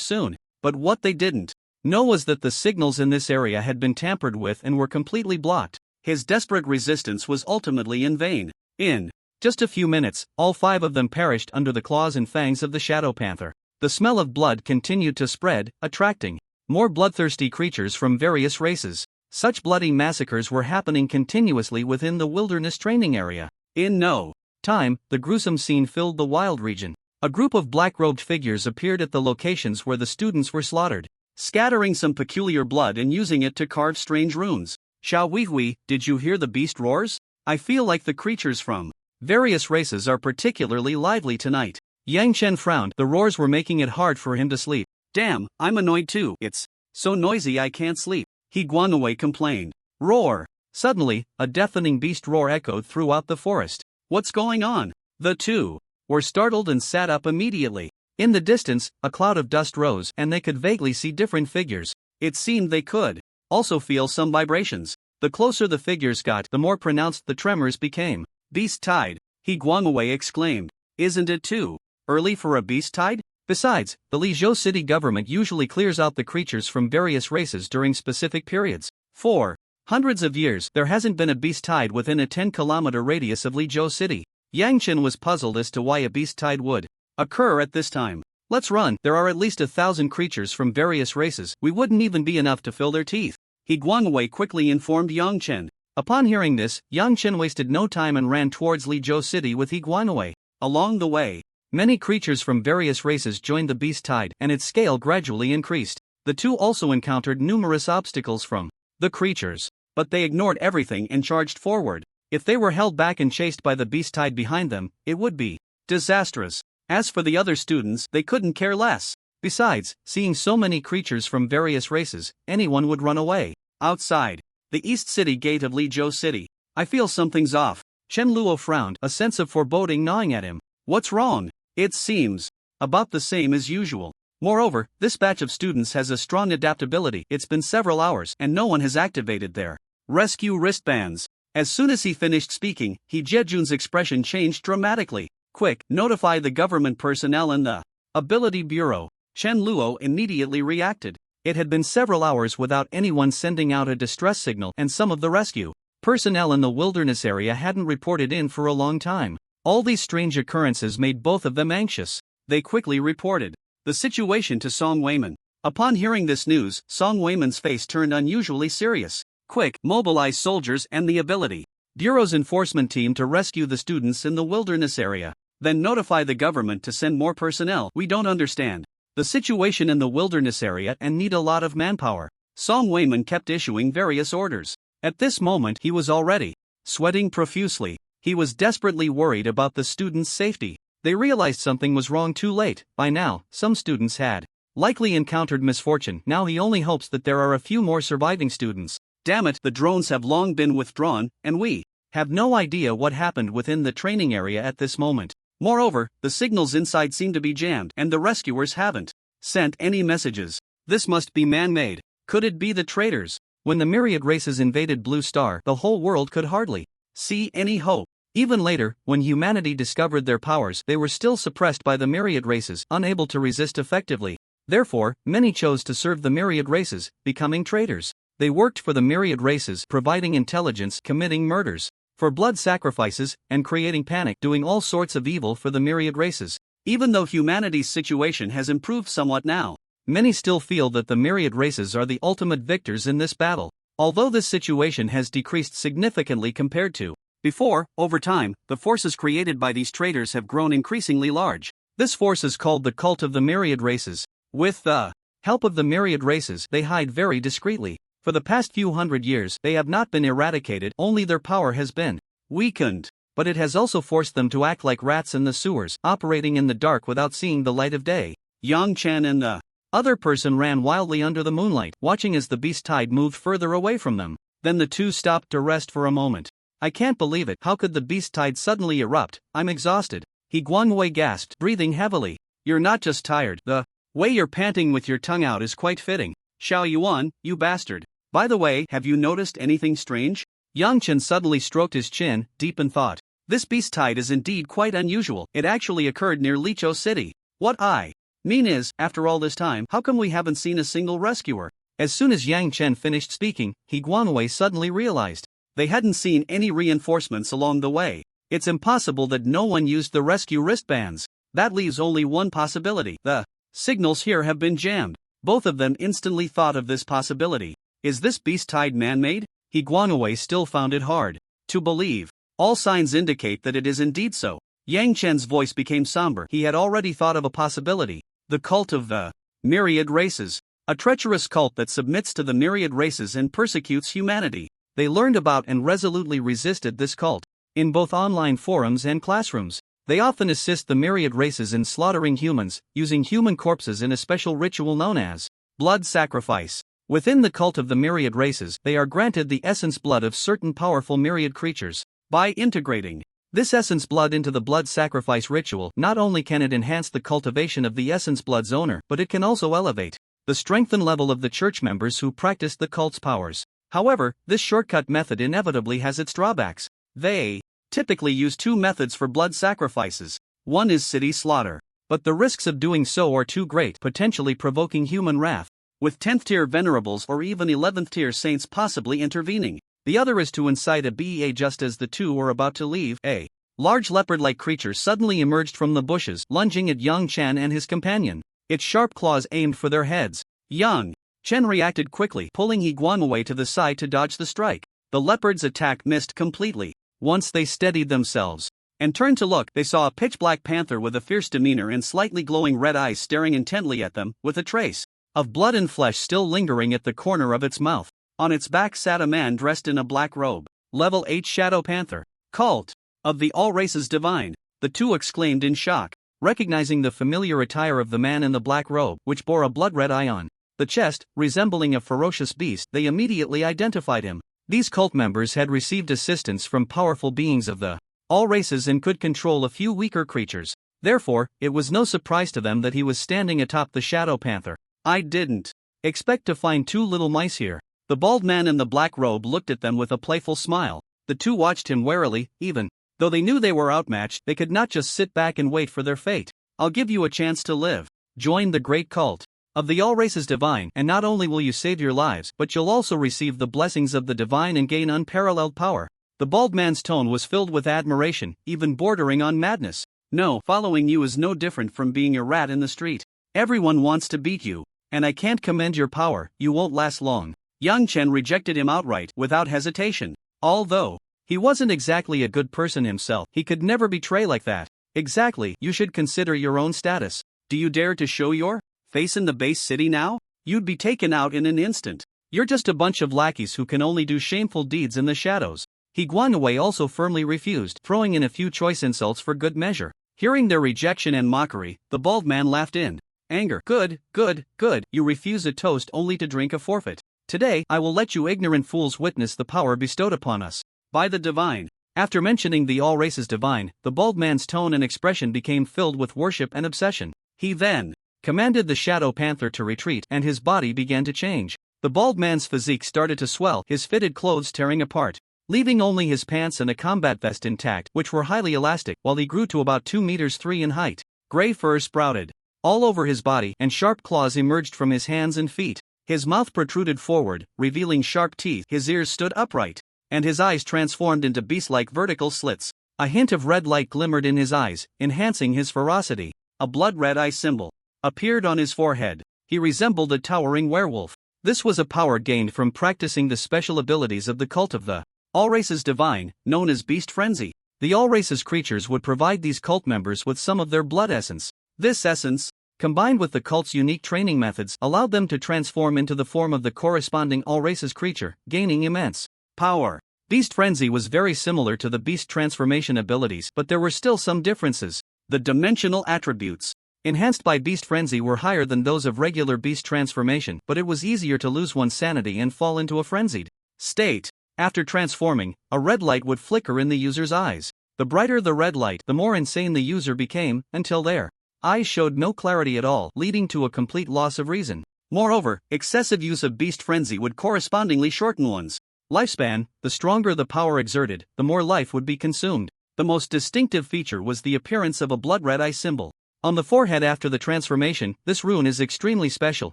soon. But what they didn't know was that the signals in this area had been tampered with and were completely blocked. His desperate resistance was ultimately in vain. In just a few minutes, all 5 of them perished under the claws and fangs of the Shadow Panther. The smell of blood continued to spread, attracting more bloodthirsty creatures from various races. Such bloody massacres were happening continuously within the wilderness training area. In no time, the gruesome scene filled the wild region. A group of black-robed figures appeared at the locations where the students were slaughtered, scattering some peculiar blood and using it to carve strange runes. Xiao Weihui, did you hear the beast roars? I feel like the creatures from various races are particularly lively tonight. Yang Chen frowned. The roars were making it hard for him to sleep. Damn, I'm annoyed too. It's so noisy I can't sleep. He Guanwei complained. Roar! Suddenly, a deafening beast roar echoed throughout the forest. What's going on? The two were startled and sat up immediately. In the distance, a cloud of dust rose and they could vaguely see different figures. It seemed they could also feel some vibrations. The closer the figures got, the more pronounced the tremors became. Beast tide, He Guangwei exclaimed. Isn't it too early for a beast tide? Besides, the Lizhou city government usually clears out the creatures from various races during specific periods. For hundreds of years, there hasn't been a beast tide within a 10-kilometer radius of Lizhou city. Yang Chen was puzzled as to why a beast tide would occur at this time. Let's run. There are at least 1,000 creatures from various races. We wouldn't even be enough to fill their teeth. He Guangwei quickly informed Yang Chen. Upon hearing this, Yang Chen wasted no time and ran towards Lizhou city with He Guangwei. Along the way, many creatures from various races joined the beast tide and its scale gradually increased. The two also encountered numerous obstacles from the creatures, but they ignored everything and charged forward. If they were held back and chased by the beast tide behind them, it would be disastrous. As for the other students, they couldn't care less. Besides, seeing so many creatures from various races, anyone would run away. Outside the East City gate of Lizhou City, I feel something's off. Chen Luo frowned, a sense of foreboding gnawing at him. What's wrong? It seems about the same as usual. Moreover, this batch of students has a strong adaptability. It's been several hours and no one has activated their rescue wristbands. As soon as he finished speaking, He Jejun's expression changed dramatically. Quick, notify the government personnel in the Ability Bureau. Chen Luo immediately reacted. It had been several hours without anyone sending out a distress signal, and some of the rescue personnel in the wilderness area hadn't reported in for a long time. All these strange occurrences made both of them anxious. They quickly reported the situation to Song Weiman. Upon hearing this news, Song Weiman's face turned unusually serious. Quick, mobilize soldiers and the Ability Bureau's enforcement team to rescue the students in the wilderness area. Then notify the government to send more personnel. We don't understand the situation in the wilderness area and need a lot of manpower. Song Weiman kept issuing various orders. At this moment he was already sweating profusely. He was desperately worried about the students' safety. They realized something was wrong too late. By now, some students had likely encountered misfortune. Now he only hopes that there are a few more surviving students. Damn it, the drones have long been withdrawn, and we have no idea what happened within the training area at this moment. Moreover, the signals inside seem to be jammed, and the rescuers haven't sent any messages. This must be man-made. Could it be the traitors? When the myriad races invaded Blue Star, the whole world could hardly see any hope. Even later, when humanity discovered their powers, they were still suppressed by the myriad races, unable to resist effectively. Therefore, many chose to serve the myriad races, becoming traitors. They worked for the myriad races, providing intelligence, committing murders for blood sacrifices, and creating panic, doing all sorts of evil for the myriad races. Even though humanity's situation has improved somewhat now, many still feel that the myriad races are the ultimate victors in this battle. Although this situation has decreased significantly compared to before, over time, the forces created by these traitors have grown increasingly large. This force is called the cult of the myriad races. With the help of the myriad races, they hide very discreetly. For the past few hundred years, they have not been eradicated, only their power has been weakened. But it has also forced them to act like rats in the sewers, operating in the dark without seeing the light of day. Yang Chen and the other person ran wildly under the moonlight, watching as the beast tide moved further away from them. Then the two stopped to rest for a moment. I can't believe it. How could the beast tide suddenly erupt? I'm exhausted. He Guangwei gasped, breathing heavily. You're not just tired. The way you're panting with your tongue out is quite fitting. Xiao Yuan, you bastard. By the way, have you noticed anything strange? Yang Chen suddenly stroked his chin, deep in thought. This beast tide is indeed quite unusual. It actually occurred near Lizhou City. What I mean is, after all this time, how come we haven't seen a single rescuer? As soon as Yang Chen finished speaking, He Guangwei suddenly realized They hadn't seen any reinforcements along the way. It's impossible that no one used the rescue wristbands. That leaves only one possibility. The signals here have been jammed. Both of them instantly thought of this possibility. Is this beast tide man-made? Guangwei still found it hard to believe. All signs indicate that it is indeed so. Yang Chen's voice became somber. He had already thought of a possibility. The cult of the myriad races. A treacherous cult that submits to the myriad races and persecutes humanity. They learned about and resolutely resisted this cult. In both online forums and classrooms, they often assist the myriad races in slaughtering humans, using human corpses in a special ritual known as blood sacrifice. Within the cult of the myriad races, they are granted the essence blood of certain powerful myriad creatures. By integrating this essence blood into the blood sacrifice ritual, not only can it enhance the cultivation of the essence blood's owner, but it can also elevate the strength and level of the church members who practice the cult's powers. However, this shortcut method inevitably has its drawbacks. They typically use two methods for blood sacrifices. One is city slaughter, but the risks of doing so are too great, potentially provoking human wrath, with 10th tier venerables or even 11th tier saints possibly intervening. The other is to incite a BEA just as the two were about to leave. A large leopard-like creature suddenly emerged from the bushes, lunging at Yang Chen and his companion. Its sharp claws aimed for their heads. Yang Chen reacted quickly, pulling Guangwei to the side to dodge the strike. The leopard's attack missed completely. Once they steadied themselves and turned to look, they saw a pitch-black panther with a fierce demeanor and slightly glowing red eyes staring intently at them, with a trace of blood and flesh still lingering at the corner of its mouth. On its back sat a man dressed in a black robe. Level 8 Shadow Panther. Cult of the All Races Divine. The two exclaimed in shock, recognizing the familiar attire of the man in the black robe, which bore a blood-red eye on the chest, resembling a ferocious beast. They immediately identified him. These cult members had received assistance from powerful beings of the All Races and could control a few weaker creatures. Therefore, it was no surprise to them that he was standing atop the Shadow Panther. I didn't expect to find two little mice here. The bald man in the black robe looked at them with a playful smile. The two watched him warily. Even though they knew they were outmatched, they could not just sit back and wait for their fate. I'll give you a chance to live. Join the great cult of the All Races Divine, and not only will you save your lives, but you'll also receive the blessings of the divine and gain unparalleled power. The bald man's tone was filled with admiration, even bordering on madness. No, following you is no different from being a rat in the street. Everyone wants to beat you, and I can't commend your power. You won't last long. Yang Chen rejected him outright, without hesitation. Although he wasn't exactly a good person himself, he could never betray like that. Exactly, you should consider your own status. Do you dare to show your face in the base city now? You'd be taken out in an instant. You're just a bunch of lackeys who can only do shameful deeds in the shadows. Guangwei also firmly refused, throwing in a few choice insults for good measure. Hearing their rejection and mockery, the bald man laughed in anger. Good, good, good, you refuse a toast only to drink a forfeit. Today, I will let you ignorant fools witness the power bestowed upon us by the divine. After mentioning the All Races Divine, the bald man's tone and expression became filled with worship and obsession. He then commanded the Shadow Panther to retreat, and his body began to change. The bald man's physique started to swell, his fitted clothes tearing apart, leaving only his pants and a combat vest intact, which were highly elastic, while he grew to about 2 meters 3 in height. Gray fur sprouted all over his body, and sharp claws emerged from his hands and feet. His mouth protruded forward, revealing sharp teeth. His ears stood upright, and his eyes transformed into beast-like vertical slits. A hint of red light glimmered in his eyes, enhancing his ferocity. A blood-red eye symbol appeared on his forehead. He resembled a towering werewolf. This was a power gained from practicing the special abilities of the cult of the All Races Divine, known as Beast Frenzy. The All Races creatures would provide these cult members with some of their blood essence. This essence, combined with the cult's unique training methods, allowed them to transform into the form of the corresponding All Races creature, gaining immense power. Beast Frenzy was very similar to the beast transformation abilities, but there were still some differences. The dimensional attributes enhanced by Beast Frenzy were higher than those of regular beast transformation, but it was easier to lose one's sanity and fall into a frenzied state. After transforming, a red light would flicker in the user's eyes. The brighter the red light, the more insane the user became, until their eyes showed no clarity at all, leading to a complete loss of reason. Moreover, excessive use of Beast Frenzy would correspondingly shorten one's lifespan. The stronger the power exerted, the more life would be consumed. The most distinctive feature was the appearance of a blood-red eye symbol on the forehead after the transformation. This rune is extremely special.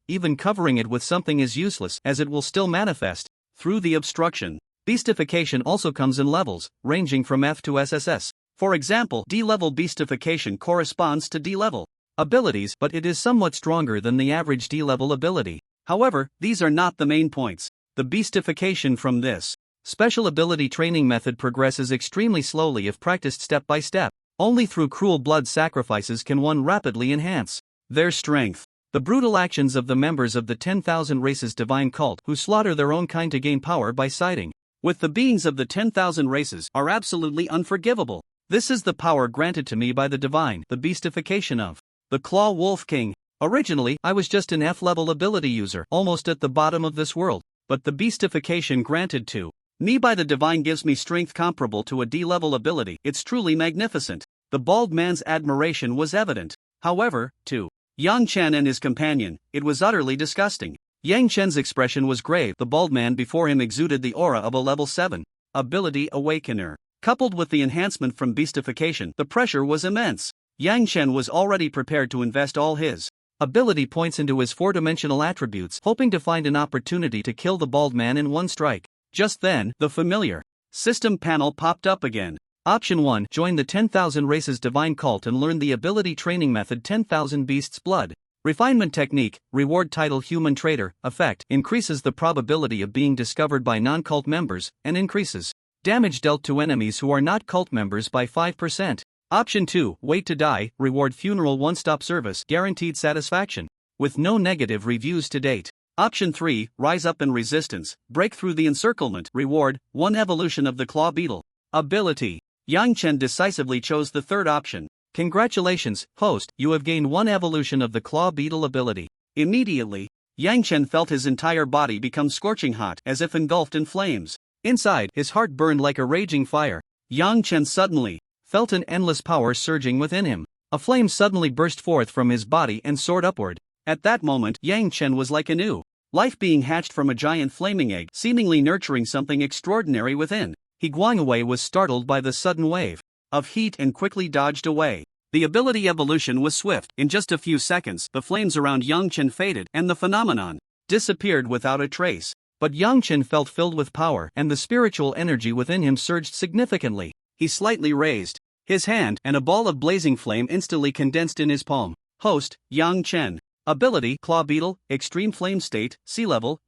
Even covering it with something is useless, as it will still manifest through the obstruction. Beastification also comes in levels, ranging from F to SSS. For example, D-level beastification corresponds to D-level abilities, but it is somewhat stronger than the average D-level ability. However, these are not the main points. The beastification from this special ability training method progresses extremely slowly if practiced step by step. Only through cruel blood sacrifices can one rapidly enhance their strength. The brutal actions of the members of the 10,000 Races divine cult who slaughter their own kind to gain power by siding with the beings of the 10,000 Races are absolutely unforgivable. This is the power granted to me by the divine, the beastification of the Claw Wolf King. Originally, I was just an F-level ability user, almost at the bottom of this world, but the beastification granted to me by the divine gives me strength comparable to a D-level ability. It's truly magnificent. The bald man's admiration was evident. However, to Yang Chen and his companion, it was utterly disgusting. Yang Chen's expression was grave. The bald man before him exuded the aura of a level 7 ability awakener. Coupled with the enhancement from beastification, the pressure was immense. Yang Chen was already prepared to invest all his ability points into his four-dimensional attributes, hoping to find an opportunity to kill the bald man in one strike. Just then, the familiar system panel popped up again. Option 1. Join the 10,000 Races divine cult and learn the ability training method 10,000 Beasts Blood. Refinement technique, reward title Human Trader, effect, increases the probability of being discovered by non-cult members, and increases damage dealt to enemies who are not cult members by 5%. Option 2. Wait to die, reward funeral one-stop service, guaranteed satisfaction, with no negative reviews to date. Option 3. Rise up in resistance, break through the encirclement, reward 1 evolution of the Claw Beetle ability. Yang Chen decisively chose the third option. Congratulations, host, you have gained 1 evolution of the Claw Beetle ability. Immediately, Yang Chen felt his entire body become scorching hot, as if engulfed in flames. Inside, his heart burned like a raging fire. Yang Chen suddenly felt an endless power surging within him. A flame suddenly burst forth from his body and soared upward. At that moment, Yang Chen was like a new life being hatched from a giant flaming egg, seemingly nurturing something extraordinary within. He Guangwei was startled by the sudden wave of heat and quickly dodged away. The ability evolution was swift. In just a few seconds, the flames around Yang Chen faded and the phenomenon disappeared without a trace. But Yang Chen felt filled with power, and the spiritual energy within him surged significantly. He slightly raised his hand, and a ball of blazing flame instantly condensed in his palm. Host, Yang Chen. Ability, Claw Beetle, Extreme Flame State, Sea Level,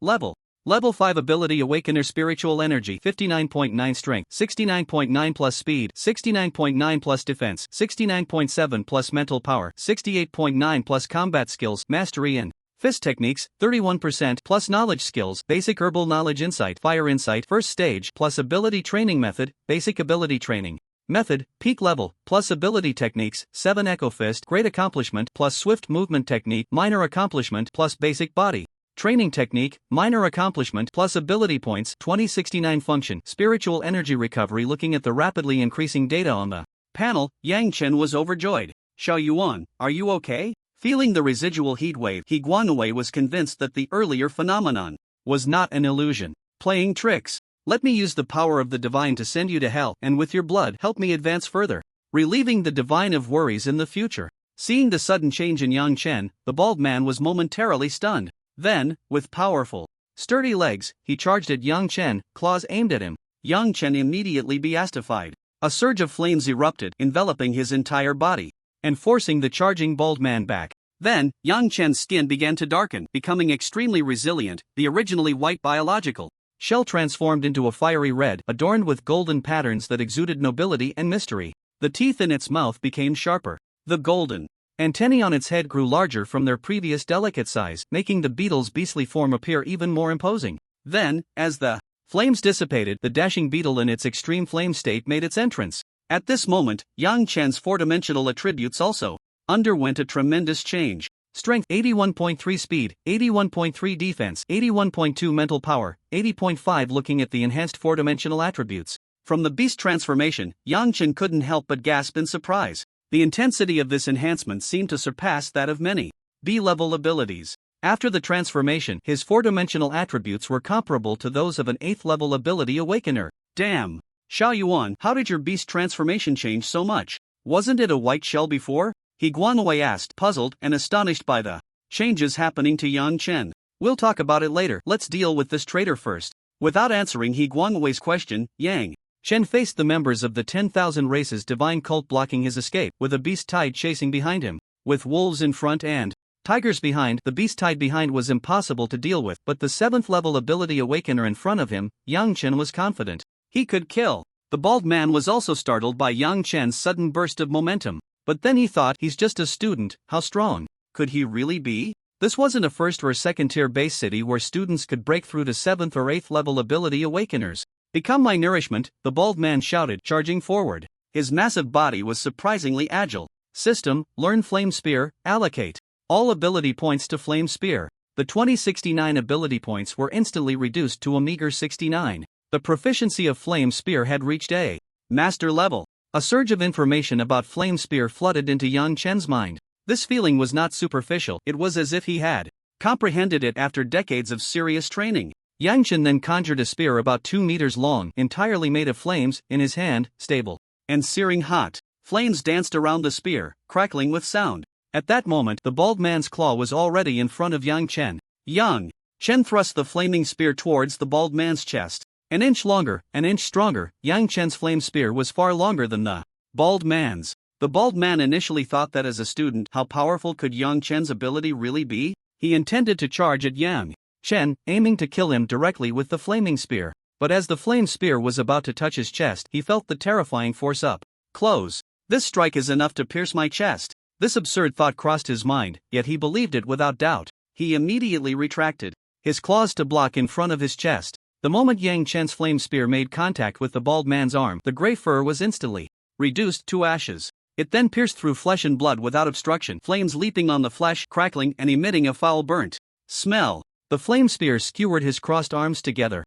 Level 5 Ability Awakener Spiritual Energy 59.9 Strength, 69.9 plus Speed, 69.9 plus Defense, 69.7 plus Mental Power, 68.9 plus Combat Skills, Mastery in Fist Techniques, 31% plus Knowledge Skills, Basic Herbal Knowledge Insight, Fire Insight, First Stage, plus Ability Training Method, Basic Ability Training Method, Peak Level, plus Ability Techniques, 7 Echo Fist, Great Accomplishment, plus Swift Movement Technique, Minor Accomplishment, plus Basic Body Training Technique, Minor Accomplishment, plus Ability Points, 2069 Function, Spiritual Energy Recovery. Looking at the rapidly increasing data on the panel, Yang Chen was overjoyed. Xiao Yuan, are you okay? Feeling the residual heat wave, He Guanwei was convinced that the earlier phenomenon was not an illusion. Playing tricks. Let me use the power of the divine to send you to hell, and with your blood help me advance further, relieving the divine of worries in the future. Seeing the sudden change in Yang Chen, the bald man was momentarily stunned. Then, with powerful, sturdy legs, he charged at Yang Chen, claws aimed at him. Yang Chen immediately beastified. A surge of flames erupted, enveloping his entire body and forcing the charging bald man back. Then, Yang Chen's skin began to darken, becoming extremely resilient. The originally white biological shell transformed into a fiery red, adorned with golden patterns that exuded nobility and mystery. The teeth in its mouth became sharper. The golden antennae on its head grew larger from their previous delicate size, making the beetle's beastly form appear even more imposing. Then, as the flames dissipated, the dashing beetle in its extreme flame state made its entrance. At this moment, Yang Chen's four-dimensional attributes also underwent a tremendous change. Strength 81.3, Speed 81.3, Defense 81.2, Mental Power 80.5. Looking at the enhanced four-dimensional attributes from the beast transformation, Yang Chen couldn't help but gasp in surprise. The intensity of this enhancement seemed to surpass that of many B-level abilities. After the transformation, his four-dimensional attributes were comparable to those of an 8th-level ability awakener. Damn! Xiao Yuan, how did your beast transformation change so much? Wasn't it a white shell before? He Guanwei asked, puzzled and astonished by the changes happening to Yang Chen. We'll talk about it later. Let's deal with this traitor first. Without answering He Guangwei's question, Yang Chen faced the members of the 10,000 Races divine cult blocking his escape, with a beast tide chasing behind him. With wolves in front and tigers behind, the beast tide behind was impossible to deal with, but the 7th level ability awakener in front of him, Yang Chen was confident he could kill. The bald man was also startled by Yang Chen's sudden burst of momentum, but then he thought, he's just a student, how strong could he really be? This wasn't a first or second tier base city where students could break through to 7th or 8th level ability awakeners. Become my nourishment, the bald man shouted, charging forward. His massive body was surprisingly agile. System, learn Flame Spear, allocate all ability points to Flame Spear. The 2069 ability points were instantly reduced to a meager 69. The proficiency of Flame Spear had reached a master level. A surge of information about Flame Spear flooded into Yang Chen's mind. This feeling was not superficial, it was as if he had comprehended it after decades of serious training. Yang Chen then conjured a spear about 2 meters long, entirely made of flames, in his hand, stable and searing hot. Flames danced around the spear, crackling with sound. At that moment, the bald man's claw was already in front of Yang Chen. Yang Chen thrust the flaming spear towards the bald man's chest. An inch longer, an inch stronger, Yang Chen's flame spear was far longer than the bald man's. The bald man initially thought that as a student, how powerful could Yang Chen's ability really be? He intended to charge at Yang Chen, aiming to kill him directly with the flaming spear. But as the flame spear was about to touch his chest, he felt the terrifying force up close. This strike is enough to pierce my chest. This absurd thought crossed his mind, yet he believed it without doubt. He immediately retracted his claws to block in front of his chest. The moment Yang Chen's flame spear made contact with the bald man's arm, the gray fur was instantly reduced to ashes. It then pierced through flesh and blood without obstruction, flames leaping on the flesh, crackling and emitting a foul burnt smell. The flame spear skewered his crossed arms together.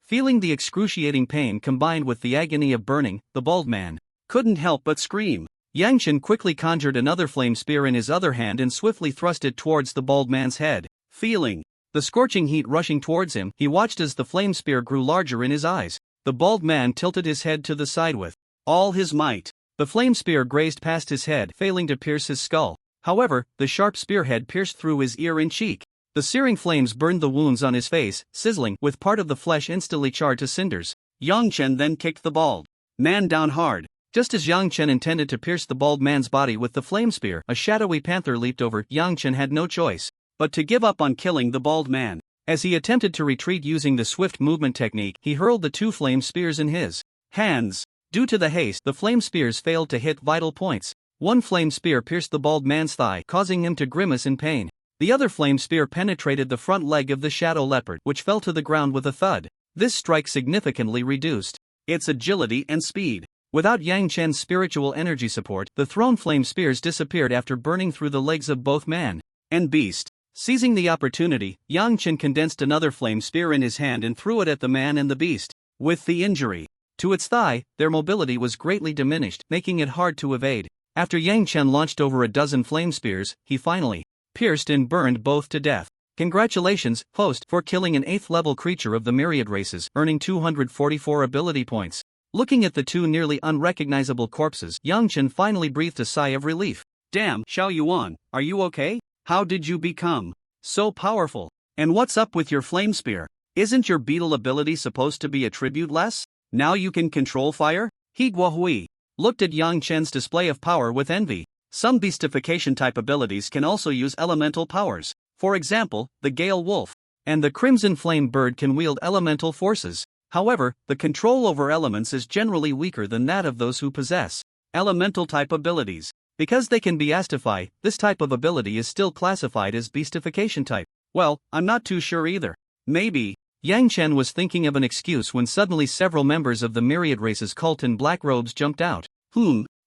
Feeling the excruciating pain combined with the agony of burning, the bald man couldn't help but scream. Yang Chen quickly conjured another flame spear in his other hand and swiftly thrust it towards the bald man's head. Feeling the scorching heat rushing towards him, he watched as the flame spear grew larger in his eyes. The bald man tilted his head to the side with all his might. The flame spear grazed past his head, failing to pierce his skull. However, the sharp spearhead pierced through his ear and cheek. The searing flames burned the wounds on his face, sizzling, with part of the flesh instantly charred to cinders. Yang Chen then kicked the bald man down hard. Just as Yang Chen intended to pierce the bald man's body with the flame spear, a shadowy panther leaped over. Yang Chen had no choice but to give up on killing the bald man. As he attempted to retreat using the swift movement technique, he hurled the 2 flame spears in his hands. Due to the haste, the flame spears failed to hit vital points. One flame spear pierced the bald man's thigh, causing him to grimace in pain. The other flame spear penetrated the front leg of the shadow leopard, which fell to the ground with a thud. This strike significantly reduced its agility and speed. Without Yang Chen's spiritual energy support, the thrown flame spears disappeared after burning through the legs of both man and beast. Seizing the opportunity, Yang Chen condensed another flame spear in his hand and threw it at the man and the beast. With the injury to its thigh, their mobility was greatly diminished, making it hard to evade. After Yang Chen launched over a dozen flame spears, he finally pierced and burned both to death. Congratulations, host, for killing an 8th level creature of the myriad races, earning 244 ability points. Looking at the 2 nearly unrecognizable corpses, Yang Chen finally breathed a sigh of relief. Damn, Xiao Yuan, are you okay? How did you become so powerful? And what's up with your flame spear? Isn't your beetle ability supposed to be attribute-less? Now you can control fire? He Guohui looked at Yang Chen's display of power with envy. Some beastification type abilities can also use elemental powers. For example, the Gale Wolf and the Crimson Flame Bird can wield elemental forces. However, the control over elements is generally weaker than that of those who possess elemental type abilities. Because they can beastify, this type of ability is still classified as beastification type. Well, I'm not too sure either. Maybe. Yang Chen was thinking of an excuse when suddenly several members of the myriad races cult in black robes jumped out.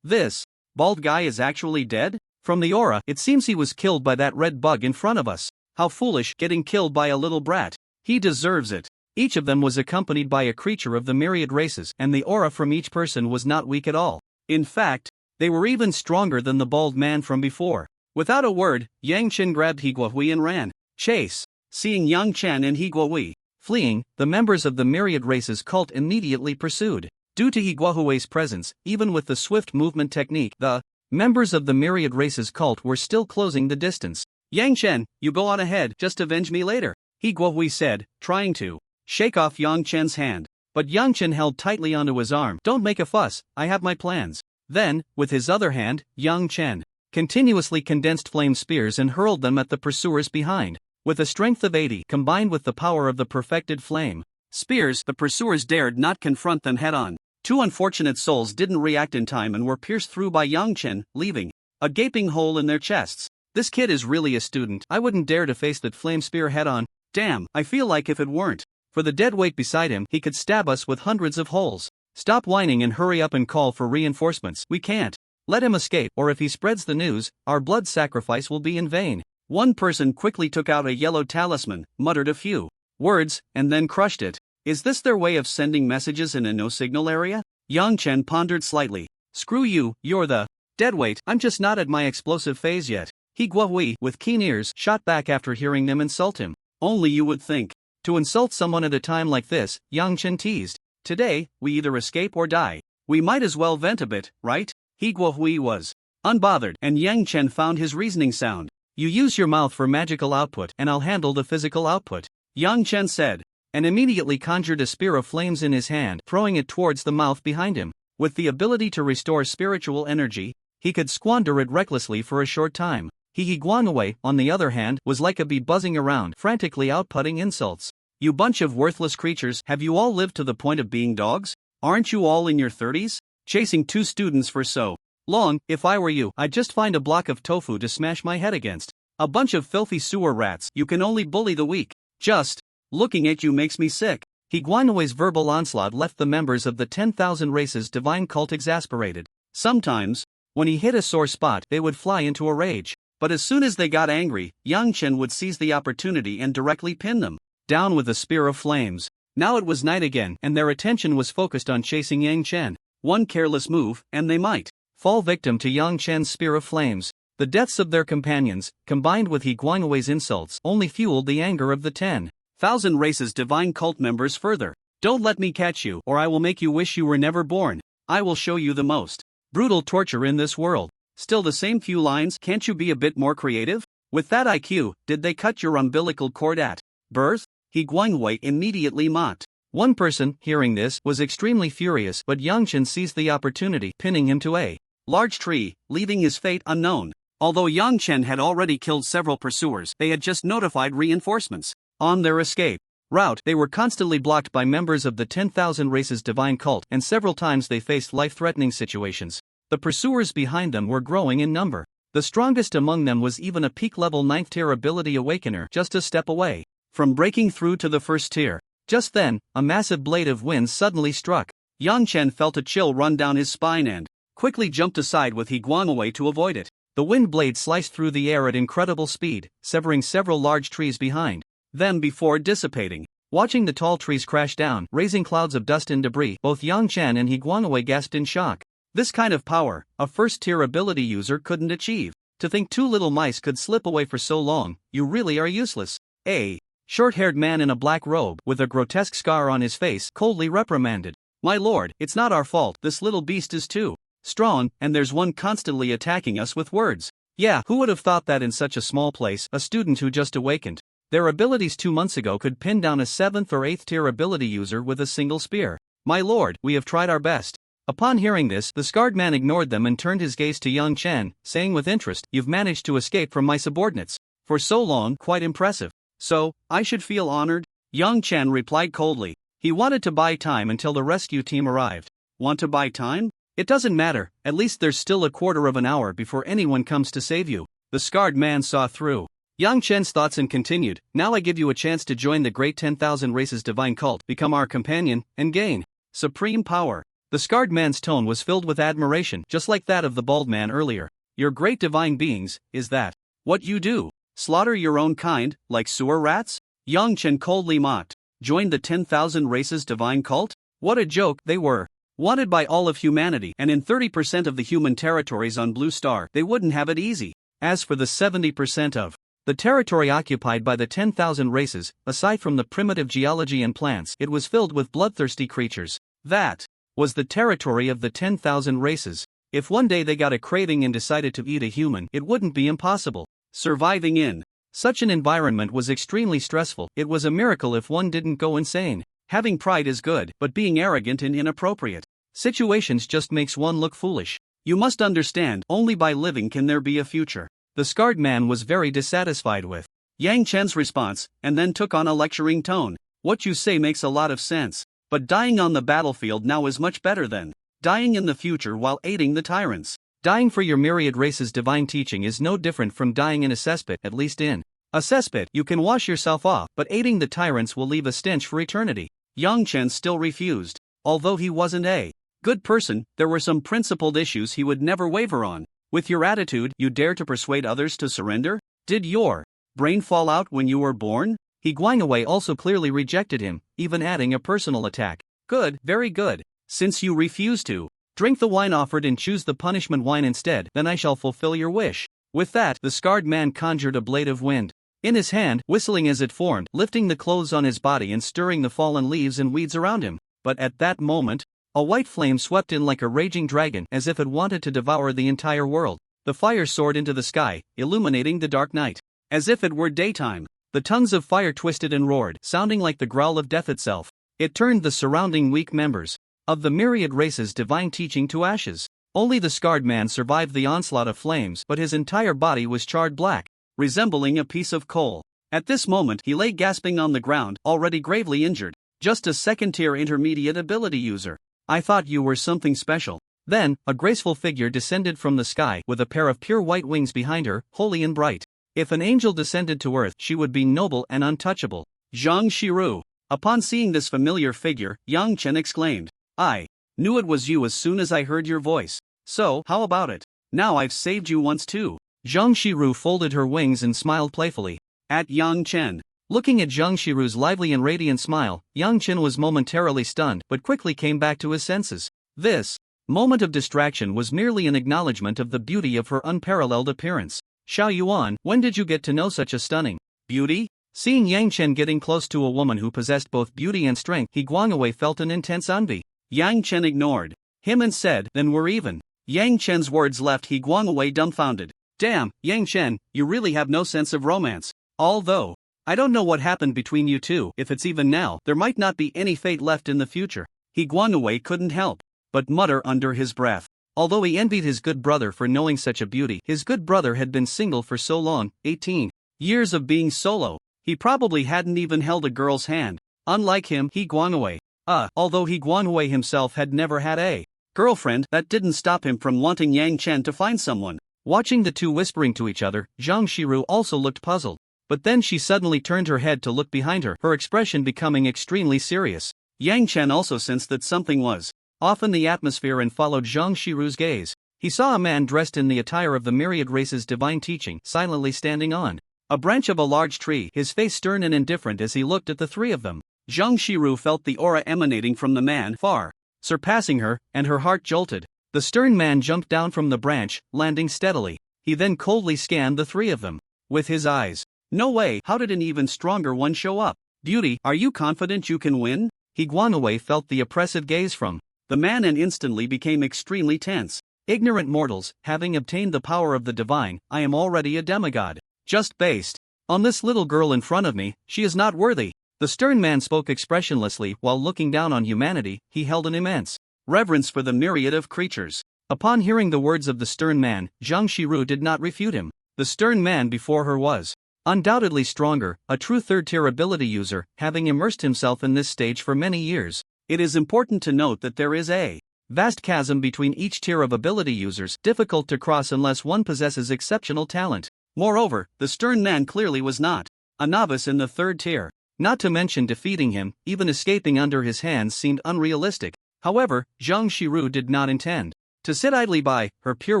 This bald guy is actually dead? From the aura, it seems he was killed by that red bug in front of us. How foolish, getting killed by a little brat. He deserves it. Each of them was accompanied by a creature of the myriad races, and the aura from each person was not weak at all. In fact, they were even stronger than the bald man from before. Without a word, Yang Chen grabbed He Guohui and ran. Chase. Seeing Yang Chen and He Guohui fleeing, the members of the myriad races cult immediately pursued. Due to He Guohui's presence, even with the swift movement technique, the members of the myriad races cult were still closing the distance. Yang Chen, you go on ahead, just avenge me later, He Guohui said, trying to shake off Yang Chen's hand. But Yang Chen held tightly onto his arm. Don't make a fuss, I have my plans. Then, with his other hand, Yang Chen continuously condensed flame spears and hurled them at the pursuers behind. With a strength of 80 combined with the power of the perfected flame spears, the pursuers dared not confront them head-on. Two unfortunate souls didn't react in time and were pierced through by Yang Chen, leaving a gaping hole in their chests. This kid is really a student. I wouldn't dare to face that flame spear head-on. Damn, I feel like if it weren't for the dead weight beside him, he could stab us with hundreds of holes. Stop whining and hurry up and call for reinforcements. We can't let him escape, or if he spreads the news, our blood sacrifice will be in vain. One person quickly took out a yellow talisman, muttered a few words, and then crushed it. Is this their way of sending messages in a no-signal area? Yang Chen pondered slightly. Screw you, you're the deadweight. I'm just not at my explosive phase yet. He Guohui, with keen ears, shot back after hearing them insult him. Only you would think to insult someone at a time like this, Yang Chen teased. Today, we either escape or die. We might as well vent a bit, right? He Guohui was unbothered, and Yang Chen found his reasoning sound. You use your mouth for magical output, and I'll handle the physical output, Yang Chen said, and immediately conjured a spear of flames in his hand, throwing it towards the mouth behind him. With the ability to restore spiritual energy, he could squander it recklessly for a short time. He Guanawei, on the other hand, was like a bee buzzing around, frantically outputting insults. You bunch of worthless creatures, have you all lived to the point of being dogs? Aren't you all in your 30s? Chasing two students for so long. If I were you, I'd just find a block of tofu to smash my head against. A bunch of filthy sewer rats. You can only bully the weak. Just looking at you makes me sick. He Guanawei's verbal onslaught left the members of the 10,000 Races divine cult exasperated. Sometimes, when he hit a sore spot, they would fly into a rage. But as soon as they got angry, Yang Chen would seize the opportunity and directly pin them down with a spear of flames. Now it was night again, and their attention was focused on chasing Yang Chen. One careless move, and they might fall victim to Yang Chen's spear of flames. The deaths of their companions, combined with He Guanawei's insults, only fueled the anger of the 10,000 Races divine cult members further. Don't let me catch you, or I will make you wish you were never born. I will show you the most brutal torture in this world. Still the same few lines, can't you be a bit more creative? With that IQ, did they cut your umbilical cord at birth? He Guanawei immediately mocked. One person, hearing this, was extremely furious, but Yang Chen seized the opportunity, pinning him to a large tree, leaving his fate unknown. Although Yang Chen had already killed several pursuers, they had just notified reinforcements. On their escape route, they were constantly blocked by members of the 10,000 Races divine cult, and several times they faced life-threatening situations. The pursuers behind them were growing in number. The strongest among them was even a peak-level 9th tier ability awakener just a step away from breaking through to the first tier. Just then, a massive blade of wind suddenly struck. Yang Chen felt a chill run down his spine and quickly jumped aside with He Guanawei to avoid it. The wind blade sliced through the air at incredible speed, severing several large trees behind them before dissipating. Watching the tall trees crash down, raising clouds of dust and debris, both Yang Chen and He Guanawei gasped in shock. This kind of power, a first-tier ability user couldn't achieve. To think two little mice could slip away for so long, you really are useless. A short-haired man in a black robe, with a grotesque scar on his face, coldly reprimanded. My lord, it's not our fault, this little beast is too strong, and there's one constantly attacking us with words. Yeah, who would have thought that in such a small place, a student who just awakened their abilities 2 months ago could pin down a 7th or 8th tier ability user with a single spear. My lord, we have tried our best. Upon hearing this, the scarred man ignored them and turned his gaze to Yang Chen, saying with interest, you've managed to escape from my subordinates for so long, quite impressive. So, I should feel honored? Yang Chen replied coldly. He wanted to buy time until the rescue team arrived. Want to buy time? It doesn't matter, at least there's still a quarter of an hour before anyone comes to save you. The scarred man saw through Yang Chen's thoughts and continued, now I give you a chance to join the great 10,000 Races divine cult, become our companion, and gain supreme power. The scarred man's tone was filled with admiration, just like that of the bald man earlier. Your great divine beings, is that what you do? Slaughter your own kind, like sewer rats? Yang Chen coldly mocked. Join the 10,000 Races divine cult? What a joke, they were wanted by all of humanity, and in 30% of the human territories on Blue Star, they wouldn't have it easy. As for the 70% of the territory occupied by the 10,000 Races, aside from the primitive geology and plants, it was filled with bloodthirsty creatures. That was the territory of the 10,000 Races. If one day they got a craving and decided to eat a human, it wouldn't be impossible. Surviving in Such an environment was extremely stressful. It was a miracle if one didn't go insane. Having pride is good, but being arrogant in inappropriate situations just makes one look foolish. You must understand, only by living can there be a future. The scarred man was very dissatisfied with Yang Chen's response, and then took on a lecturing tone. What you say makes a lot of sense. But dying on the battlefield now is much better than dying in the future while aiding the tyrants. Dying for your myriad race's divine teaching is no different from dying in a cesspit. At least in a cesspit, you can wash yourself off, but aiding the tyrants will leave a stench for eternity. Yang Chen still refused. Although he wasn't a good person, there were some principled issues he would never waver on. With your attitude, you dare to persuade others to surrender? Did your brain fall out when you were born? He Guangwei also clearly rejected him, even adding a personal attack. Good, very good. Since you refuse to drink the wine offered and choose the punishment wine instead, then I shall fulfill your wish. With that, the scarred man conjured a blade of wind in his hand, whistling as it formed, lifting the clothes on his body and stirring the fallen leaves and weeds around him. But at that moment, a white flame swept in like a raging dragon, as if it wanted to devour the entire world. The fire soared into the sky, illuminating the dark night. As if it were daytime, the tongues of fire twisted and roared, sounding like the growl of death itself. It turned the surrounding weak members of the myriad race's divine teaching to ashes. Only the scarred man survived the onslaught of flames, but his entire body was charred black, resembling a piece of coal. At this moment he lay gasping on the ground, already gravely injured. Just a second-tier intermediate ability user. I thought you were something special. Then, a graceful figure descended from the sky with a pair of pure white wings behind her, holy and bright. If an angel descended to earth, she would be noble and untouchable. Zhang Shiru. Upon seeing this familiar figure, Yang Chen exclaimed, I knew it was you as soon as I heard your voice. So, how about it? Now I've saved you once too. Zhang Shiru folded her wings and smiled playfully at Yang Chen. Looking at Zhang Shiru's lively and radiant smile, Yang Chen was momentarily stunned but quickly came back to his senses. This moment of distraction was merely an acknowledgement of the beauty of her unparalleled appearance. Xiao Yuan, when did you get to know such a stunning beauty? Seeing Yang Chen getting close to a woman who possessed both beauty and strength, He Guangwei felt an intense envy. Yang Chen ignored him and said, then we're even. Yang Chen's words left He Guangwei dumbfounded. Damn, Yang Chen, you really have no sense of romance. Although I don't know what happened between you two. If it's even now, there might not be any fate left in the future. He Guangwei couldn't help but mutter under his breath. Although he envied his good brother for knowing such a beauty, his good brother had been single for so long, 18 years of being solo. He probably hadn't even held a girl's hand. Unlike him, He Guangwei. Although He Guangwei himself had never had a girlfriend, that didn't stop him from wanting Yang Chen to find someone. Watching the two whispering to each other, Zhang Shiru also looked puzzled. But then she suddenly turned her head to look behind her, her expression becoming extremely serious. Yang Chen also sensed that something was off in the atmosphere and followed Zhang Shiru's gaze. He saw a man dressed in the attire of the myriad race's divine teaching, silently standing on a branch of a large tree, his face stern and indifferent as he looked at the three of them. Zhang Shiru felt the aura emanating from the man far surpassing her, and her heart jolted. The stern man jumped down from the branch, landing steadily. He then coldly scanned the three of them with his eyes. No way, how did an even stronger one show up? Beauty, are you confident you can win? He Guangwei felt the oppressive gaze from the man and instantly became extremely tense. Ignorant mortals, having obtained the power of the divine, I am already a demigod. Just based on this little girl in front of me, she is not worthy. The stern man spoke expressionlessly while looking down on humanity. He held an immense reverence for the myriad of creatures. Upon hearing the words of the stern man, Zhang Shiru did not refute him. The stern man before her was undoubtedly stronger, a true third-tier ability user, having immersed himself in this stage for many years. It is important to note that there is a vast chasm between each tier of ability users, difficult to cross unless one possesses exceptional talent. Moreover, the stern man clearly was not a novice in the third tier. Not to mention defeating him, even escaping under his hands seemed unrealistic. However, Zhang Shiru did not intend to sit idly by, her pure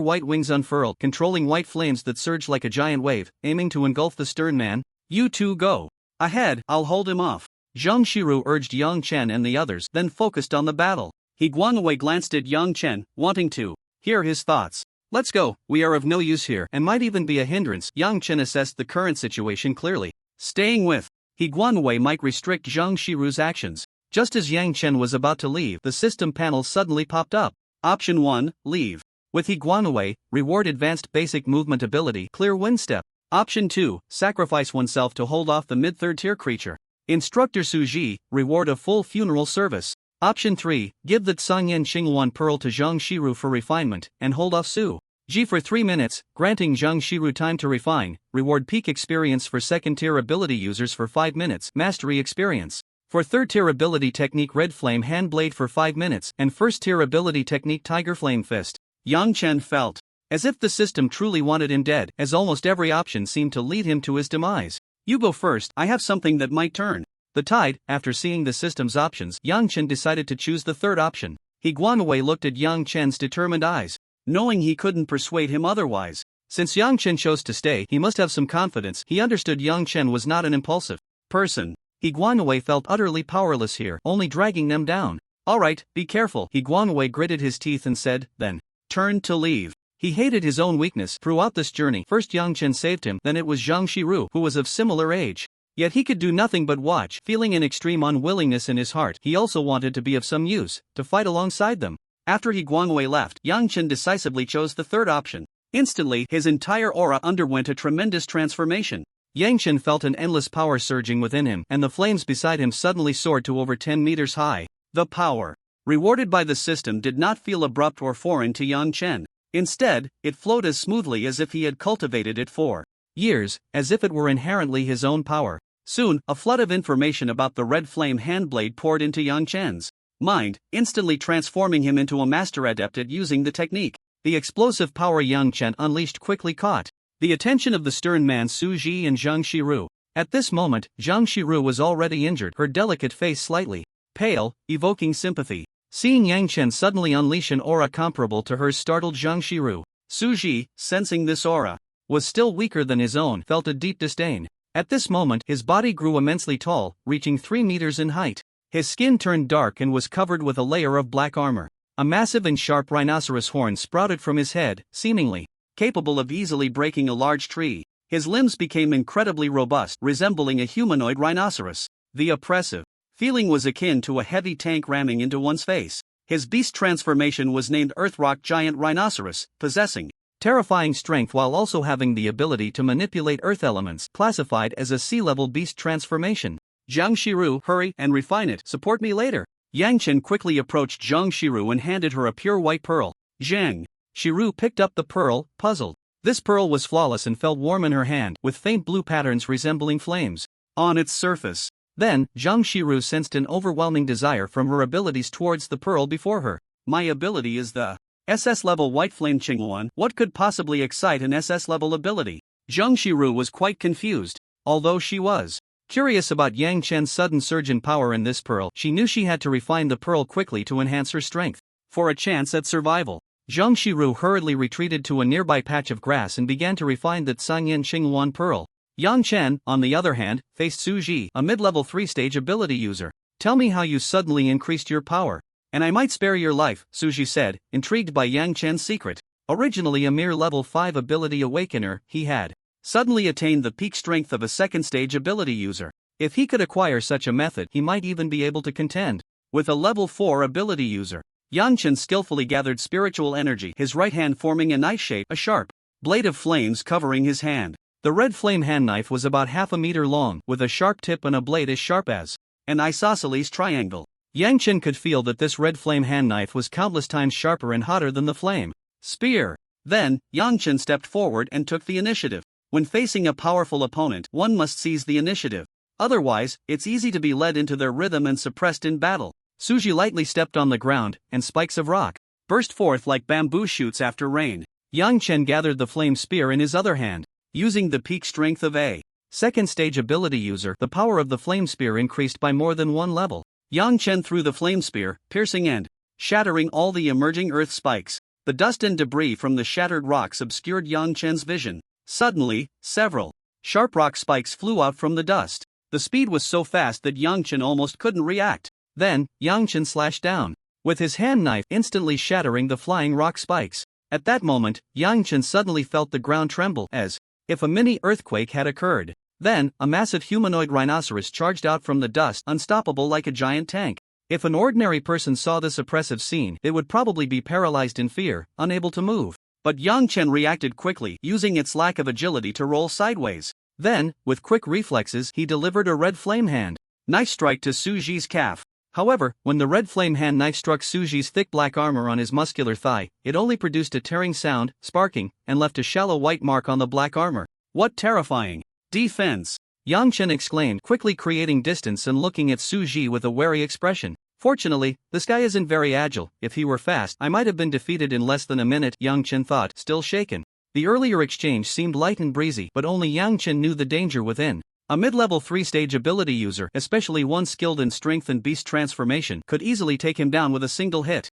white wings unfurled, controlling white flames that surged like a giant wave, aiming to engulf the stern man. You two go ahead, I'll hold him off. Zhang Shiru urged Yang Chen and the others, then focused on the battle. He Guangwei glanced at Yang Chen, wanting to hear his thoughts. Let's go, we are of no use here and might even be a hindrance. Yang Chen assessed the current situation clearly. Staying with He Guangwei might restrict Zhang Shiru's actions. Just as Yang Chen was about to leave, the system panel suddenly popped up. Option 1, leave. With He Guangwei, reward advanced basic movement ability, clear wind step. Option 2, sacrifice oneself to hold off the mid-third tier creature. Instructor Suji, reward a full funeral service. Option 3, give the Tsangyan Xinghuan pearl to Zhang Shiru for refinement, and hold off Su Ji for 3 minutes, granting Zhang Shiru time to refine. Reward peak experience for second tier ability users for 5 minutes, mastery experience. For third tier ability technique Red Flame Hand Blade for 5 minutes, and first tier ability technique Tiger Flame Fist. Yang Chen felt as if the system truly wanted him dead, as almost every option seemed to lead him to his demise. You go first, I have something that might turn the tide. After seeing the system's options, Yang Chen decided to choose the third option. He Guanwei looked at Yang Chen's determined eyes, knowing he couldn't persuade him otherwise. Since Yang Chen chose to stay, he must have some confidence. He understood Yang Chen was not an impulsive person. He Guanwei felt utterly powerless here, only dragging them down. Alright, be careful. He Guanwei gritted his teeth and said, then turned to leave. He hated his own weakness. Throughout this journey, first Yang Chen saved him, then it was Zhang Shiru, who was of similar age. Yet he could do nothing but watch. Feeling an extreme unwillingness in his heart, he also wanted to be of some use, to fight alongside them. After He Guangwei left, Yang Chen decisively chose the third option. Instantly, his entire aura underwent a tremendous transformation. Yang Chen felt an endless power surging within him, and the flames beside him suddenly soared to over 10 meters high. The power rewarded by the system did not feel abrupt or foreign to Yang Chen. Instead, it flowed as smoothly as if he had cultivated it for years, as if it were inherently his own power. Soon, a flood of information about the red flame handblade poured into Yang Chen's mind, instantly transforming him into a master adept at using the technique. The explosive power Yang Chen unleashed quickly caught the attention of the stern man Su Ji and Zhang Shiru. At this moment, Zhang Shiru was already injured, her delicate face slightly pale, evoking sympathy. Seeing Yang Chen suddenly unleash an aura comparable to hers startled Zhang Shiru. Su Ji, sensing this aura was still weaker than his own, felt a deep disdain. At this moment, his body grew immensely tall, reaching 3 meters in height. His skin turned dark and was covered with a layer of black armor. A massive and sharp rhinoceros horn sprouted from his head, seemingly capable of easily breaking a large tree. His limbs became incredibly robust, resembling a humanoid rhinoceros. The oppressive feeling was akin to a heavy tank ramming into one's face. His beast transformation was named Earthrock Giant Rhinoceros, possessing terrifying strength while also having the ability to manipulate earth elements, classified as a sea-level beast transformation. Zhang Shiru, hurry and refine it. Support me later. Yang Chen quickly approached Zhang Shiru and handed her a pure white pearl. Zhang Shiru picked up the pearl, puzzled. This pearl was flawless and felt warm in her hand, with faint blue patterns resembling flames on its surface. Then, Zhang Shiru sensed an overwhelming desire from her abilities towards the pearl before her. My ability is the SS level White Flame Qinghuan. What could possibly excite an SS level ability? Zhang Shiru was quite confused. Although she was curious about Yang Chen's sudden surge in power in this pearl, she knew she had to refine the pearl quickly to enhance her strength for a chance at survival. Zhang Shiru hurriedly retreated to a nearby patch of grass and began to refine the Tsangyan Qinghuan pearl. Yang Chen, on the other hand, faced Su Ji, a mid-level 3-stage ability user. Tell me how you suddenly increased your power, and I might spare your life, Su Ji said, intrigued by Yang Chen's secret. Originally a mere level 5 ability awakener, he had suddenly attained the peak strength of a 2nd-stage ability user. If he could acquire such a method, he might even be able to contend with a level 4 ability user. Yang Chen skillfully gathered spiritual energy, his right hand forming a knife shape, a sharp blade of flames covering his hand. The red flame hand knife was about half a meter long, with a sharp tip and a blade as sharp as an isosceles triangle. Yang Chen could feel that this red flame hand knife was countless times sharper and hotter than the flame spear. Then, Yang Chen stepped forward and took the initiative. When facing a powerful opponent, one must seize the initiative. Otherwise, it's easy to be led into their rhythm and suppressed in battle. Su Ji lightly stepped on the ground, and spikes of rock burst forth like bamboo shoots after rain. Yang Chen gathered the flame spear in his other hand. Using the peak strength of a 2nd-stage ability user, the power of the flame spear increased by more than 1 level. Yang Chen threw the flame spear, piercing and shattering all the emerging earth spikes. The dust and debris from the shattered rocks obscured Yang Chen's vision. Suddenly, several sharp rock spikes flew out from the dust. The speed was so fast that Yang Chen almost couldn't react. Then, Yang Chen slashed down with his hand knife, instantly shattering the flying rock spikes. At that moment, Yang Chen suddenly felt the ground tremble, as if a mini earthquake had occurred. Then, a massive humanoid rhinoceros charged out from the dust, unstoppable like a giant tank. If an ordinary person saw this oppressive scene, they would probably be paralyzed in fear, unable to move. but Yang Chen reacted quickly, using its lack of agility to roll sideways. Then, with quick reflexes, he delivered a red flame hand knife strike to Suji's calf. However, when the red flame hand knife struck Suji's thick black armor on his muscular thigh, it only produced a tearing sound, sparking, and left a shallow white mark on the black armor. What terrifying defense! Yang Chen exclaimed, quickly creating distance and looking at Suji with a wary expression. Fortunately, this guy isn't very agile. If he were fast, I might have been defeated in less than a minute, Yang Chen thought, still shaken. The earlier exchange seemed light and breezy, but only Yang Chen knew the danger within. A mid-level 3-stage ability user, especially one skilled in strength and beast transformation, could easily take him down with a single hit.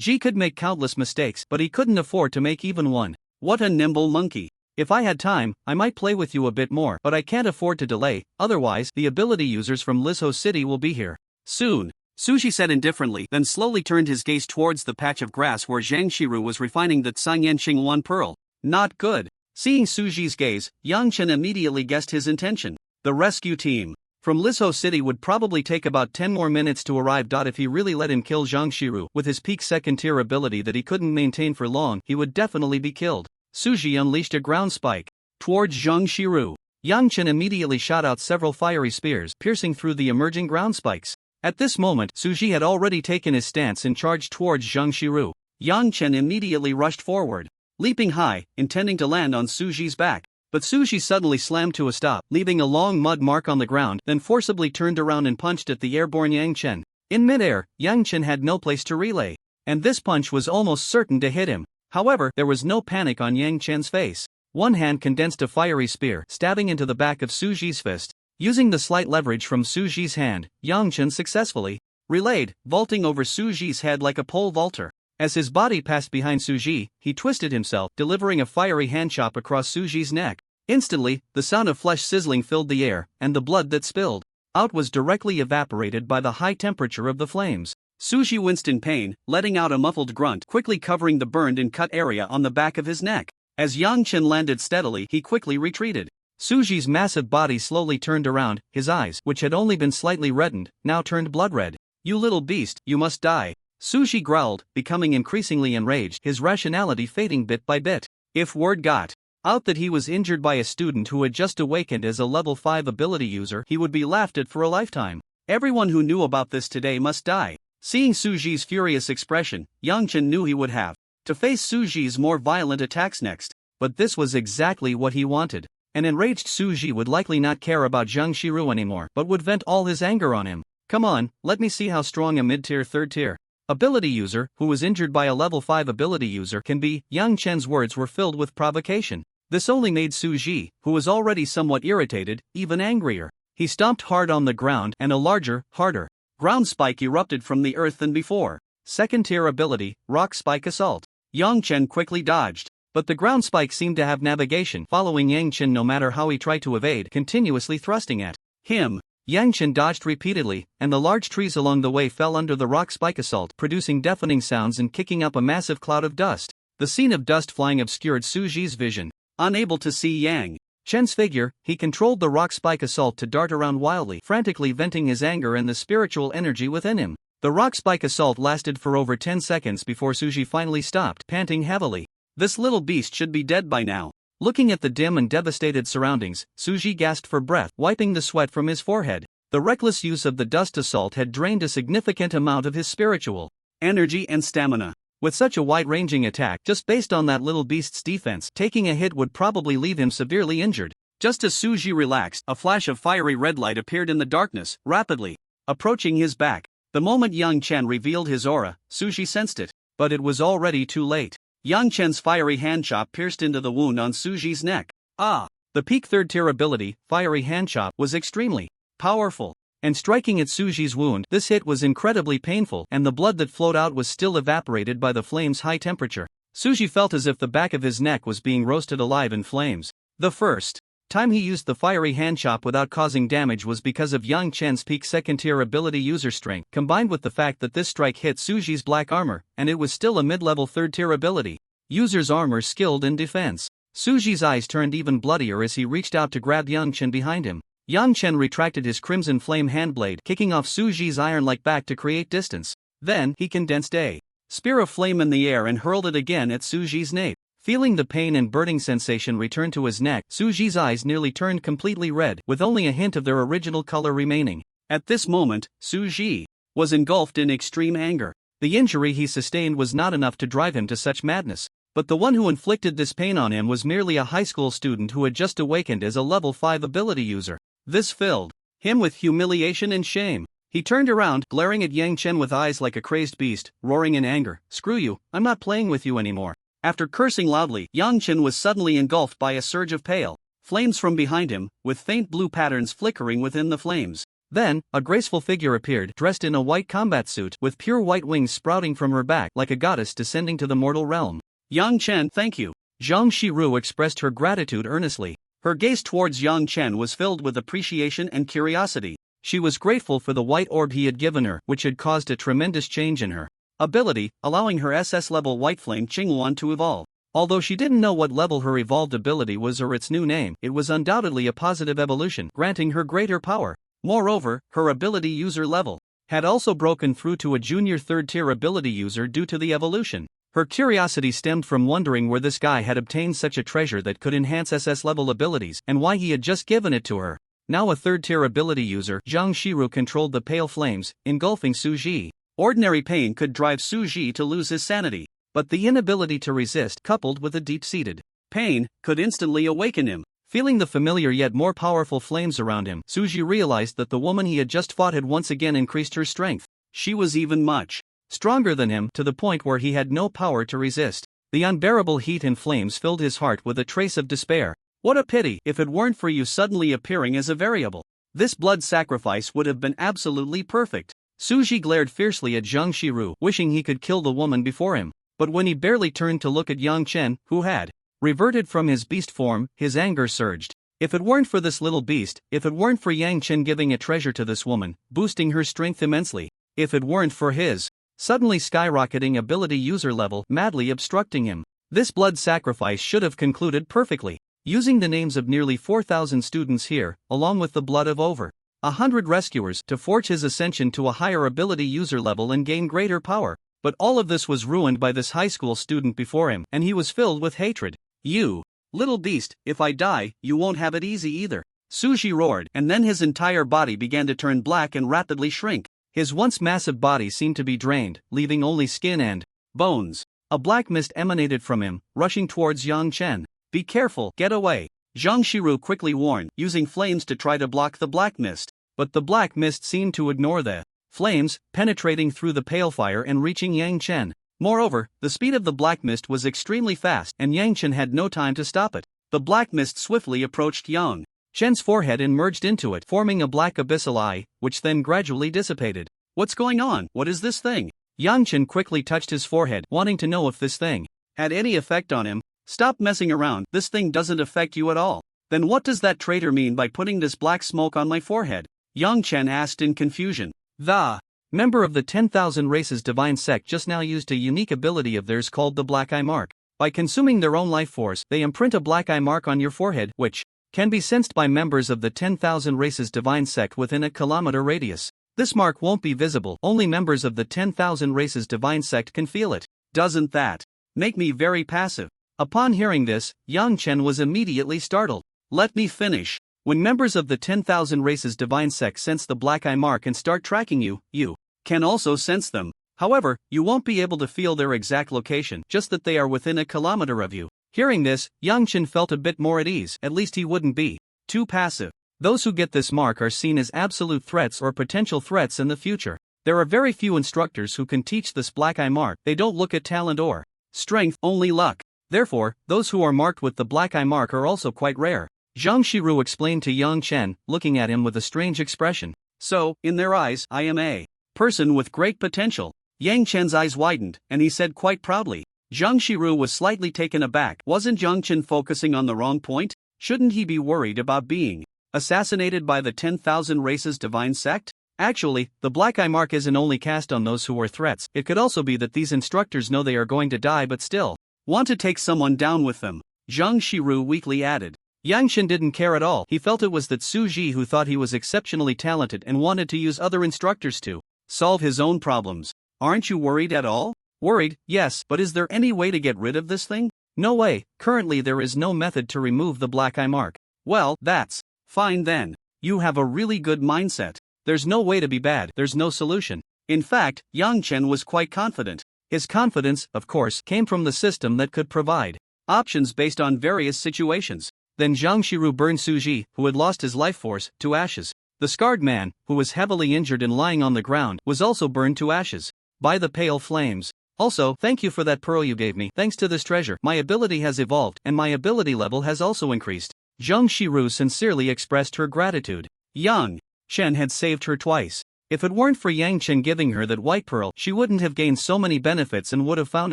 Ji could make countless mistakes, but he couldn't afford to make even one. What a nimble monkey. If I had time, I might play with you a bit more, but I can't afford to delay, otherwise, the ability users from Lizho City will be here soon. Suji said indifferently, then slowly turned his gaze towards the patch of grass where Zhang Shiru was refining the Tsangyenxing One Pearl. Not good. Seeing Suji's gaze, Yang Chen immediately guessed his intention. The rescue team from Lizho City would probably take about 10 more minutes to arrive. If he really let him kill Zhang Shiru with his peak second-tier ability that he couldn't maintain for long, he would definitely be killed. Suji unleashed a ground spike towards Zhang Shiru. Yang Chen immediately shot out several fiery spears, piercing through the emerging ground spikes. At this moment, Suji had already taken his stance and charged towards Zhang Shiru. Yang Chen immediately rushed forward, leaping high, intending to land on Suji's back. But Suji suddenly slammed to a stop, leaving a long mud mark on the ground, then forcibly turned around and punched at the airborne Yang Chen. In midair, Yang Chen had no place to relay, and this punch was almost certain to hit him. However, there was no panic on Yang Chen's face. One hand condensed a fiery spear, stabbing into the back of Suji's fist. Using the slight leverage from Suji's hand, Yang Chen successfully relayed, vaulting over Suji's head like a pole vaulter. As his body passed behind Suji, he twisted himself, delivering a fiery hand chop across Suji's neck. Instantly, the sound of flesh sizzling filled the air, and the blood that spilled out was directly evaporated by the high temperature of the flames. Suji winced in pain, letting out a muffled grunt, quickly covering the burned and cut area on the back of his neck. As Yang Chen landed steadily, he quickly retreated. Suji's massive body slowly turned around, his eyes, which had only been slightly reddened, now turned blood red. "You little beast, you must die," Suji growled, becoming increasingly enraged, his rationality fading bit by bit. If word got out that he was injured by a student who had just awakened as a level 5 ability user, he would be laughed at for a lifetime. Everyone who knew about this today must die. Seeing Suji's furious expression, Yang Chen knew he would have to face Suji's more violent attacks next. But this was exactly what he wanted. An enraged Suji would likely not care about Zhang Shiru anymore, but would vent all his anger on him. "Come on, let me see how strong a mid-tier third-tier ability user, who was injured by a level 5 ability user, can be." Yang Chen's words were filled with provocation. This only made Suji, who was already somewhat irritated, even angrier. He stomped hard on the ground, and a larger, harder ground spike erupted from the earth than before. Second-tier ability, Rock Spike Assault. Yang Chen quickly dodged, but the ground spike seemed to have navigation, following Yang Chen no matter how he tried to evade, continuously thrusting at him. Yang Chen dodged repeatedly, and the large trees along the way fell under the rock spike assault, producing deafening sounds and kicking up a massive cloud of dust. The scene of dust flying obscured Suji's vision. Unable to see Yang Chen's figure, he controlled the rock spike assault to dart around wildly, frantically venting his anger and the spiritual energy within him. The rock spike assault lasted for over 10 seconds before Suji finally stopped, panting heavily. This little beast should be dead by now. Looking at the dim and devastated surroundings, Suji gasped for breath, wiping the sweat from his forehead. The reckless use of the dust assault had drained a significant amount of his spiritual energy and stamina. With such a wide-ranging attack, just based on that little beast's defense, taking a hit would probably leave him severely injured. Just as Suji relaxed, a flash of fiery red light appeared in the darkness, rapidly approaching his back. The moment Yang Chen revealed his aura, Suji sensed it, but it was already too late. Yang Chen's fiery hand chop pierced into the wound on Suji's neck. The peak third-tier ability, Fiery Hand Chop, was extremely powerful. And striking at Suji's wound, this hit was incredibly painful, and the blood that flowed out was still evaporated by the flame's high temperature. Suji felt as if the back of his neck was being roasted alive in flames. The first time he used the Fiery Hand Chop without causing damage was because of Yang Chen's peak second-tier ability user strength, combined with the fact that this strike hit Suji's black armor, and it was still a mid-level third-tier ability user's armor skilled in defense. Suji's eyes turned even bloodier as he reached out to grab Yang Chen behind him. Yang Chen retracted his crimson flame handblade, kicking off Suji's iron-like back to create distance. Then, he condensed a spear of flame in the air and hurled it again at Suji's nape. Feeling the pain and burning sensation return to his neck, Suji's eyes nearly turned completely red, with only a hint of their original color remaining. At this moment, Suji was engulfed in extreme anger. The injury he sustained was not enough to drive him to such madness. But the one who inflicted this pain on him was merely a high school student who had just awakened as a level 5 ability user. This filled him with humiliation and shame. He turned around, glaring at Yang Chen with eyes like a crazed beast, roaring in anger, "Screw you, I'm not playing with you anymore." After cursing loudly, Yang Chen was suddenly engulfed by a surge of pale flames from behind him, with faint blue patterns flickering within the flames. Then, a graceful figure appeared, dressed in a white combat suit, with pure white wings sprouting from her back like a goddess descending to the mortal realm. "Yang Chen, thank you." Zhang Shiru expressed her gratitude earnestly. Her gaze towards Yang Chen was filled with appreciation and curiosity. She was grateful for the white orb he had given her, which had caused a tremendous change in her ability, allowing her SS level White Flame Qingyuan to evolve. Although she didn't know what level her evolved ability was or its new name, it was undoubtedly a positive evolution, granting her greater power. Moreover, her ability user level had also broken through to a junior 3rd-tier ability user due to the evolution. Her curiosity stemmed from wondering where this guy had obtained such a treasure that could enhance SS level abilities and why he had just given it to her. Now a 3rd-tier ability user, Zhang Shiru controlled the pale flames, engulfing Suji. Ordinary pain could drive Suji to lose his sanity, but the inability to resist, coupled with a deep-seated pain, could instantly awaken him. Feeling the familiar yet more powerful flames around him, Suji realized that the woman he had just fought had once again increased her strength. She was even much stronger than him, to the point where he had no power to resist. The unbearable heat and flames filled his heart with a trace of despair. What a pity, if it weren't for you suddenly appearing as a variable. This blood sacrifice would have been absolutely perfect. Suji glared fiercely at Zhang Shiru, wishing he could kill the woman before him. But when he barely turned to look at Yang Chen, who had reverted from his beast form, his anger surged. If it weren't for this little beast, if it weren't for Yang Chen giving a treasure to this woman, boosting her strength immensely, if it weren't for his suddenly skyrocketing ability user level madly obstructing him, this blood sacrifice should have concluded perfectly. Using the names of nearly 4,000 students here, along with the blood of over 100 rescuers, to forge his ascension to a higher ability user level and gain greater power. But all of this was ruined by this high school student before him, and he was filled with hatred. "You little beast, if I die, you won't have it easy either." Suji roared, and then his entire body began to turn black and rapidly shrink. His once massive body seemed to be drained, leaving only skin and bones. A black mist emanated from him, rushing towards Yang Chen. "Be careful, get away," Zhang Shiru quickly warned, using flames to try to block the black mist. But the black mist seemed to ignore the flames, penetrating through the pale fire and reaching Yang Chen. Moreover, the speed of the black mist was extremely fast, and Yang Chen had no time to stop it. The black mist swiftly approached Yang Chen's forehead and merged into it, forming a black abyssal eye, which then gradually dissipated. "What's going on? What is this thing?" Yang Chen quickly touched his forehead, wanting to know if this thing had any effect on him. "Stop messing around, this thing doesn't affect you at all." "Then what does that traitor mean by putting this black smoke on my forehead?" Yang Chen asked in confusion. The member of the 10,000 Races Divine Sect just now used a unique ability of theirs called the Black Eye Mark. By consuming their own life force, they imprint a black eye mark on your forehead, which can be sensed by members of the 10,000 Races Divine Sect within a kilometer radius. This mark won't be visible, only members of the 10,000 Races Divine Sect can feel it. "Doesn't that make me very passive?" Upon hearing this, Yang Chen was immediately startled. "Let me finish. When members of the 10,000 Races Divine Sect sense the black eye mark and start tracking you, you can also sense them. However, you won't be able to feel their exact location, just that they are within a kilometer of you." Hearing this, Yang Chen felt a bit more at ease, at least he wouldn't be too passive. Those who get this mark are seen as absolute threats or potential threats in the future. There are very few instructors who can teach this black eye mark. They don't look at talent or strength, only luck. Therefore, those who are marked with the black eye mark are also quite rare. Zhang Shiru explained to Yang Chen, looking at him with a strange expression. "So, in their eyes, I am a person with great potential." Yang Chen's eyes widened, and he said quite proudly. Zhang Shiru was slightly taken aback. Wasn't Yang Chen focusing on the wrong point? Shouldn't he be worried about being assassinated by the 10,000 Races Divine Sect? Actually, the black eye mark isn't only cast on those who are threats. It could also be that these instructors know they are going to die but still want to take someone down with them. Zhang Shiru weakly added. Yang Chen didn't care at all. He felt it was that Suji who thought he was exceptionally talented and wanted to use other instructors to solve his own problems. "Aren't you worried at all?" Worried, yes, but is there any way to get rid of this thing? No way, currently there is no method to remove the black eye mark. Well, that's fine then. You have a really good mindset. There's no way to be bad, there's no solution. In fact, Yang Chen was quite confident. His confidence, of course, came from the system that could provide options based on various situations. Then Zhang Shiru burned Suji, who had lost his life force, to ashes. The scarred man, who was heavily injured and lying on the ground, was also burned to ashes by the pale flames. Also, thank you for that pearl you gave me. Thanks to this treasure, my ability has evolved, and my ability level has also increased. Zhang Shiru sincerely expressed her gratitude. Yang Chen had saved her twice. If it weren't for Yang Chen giving her that white pearl, she wouldn't have gained so many benefits and would have found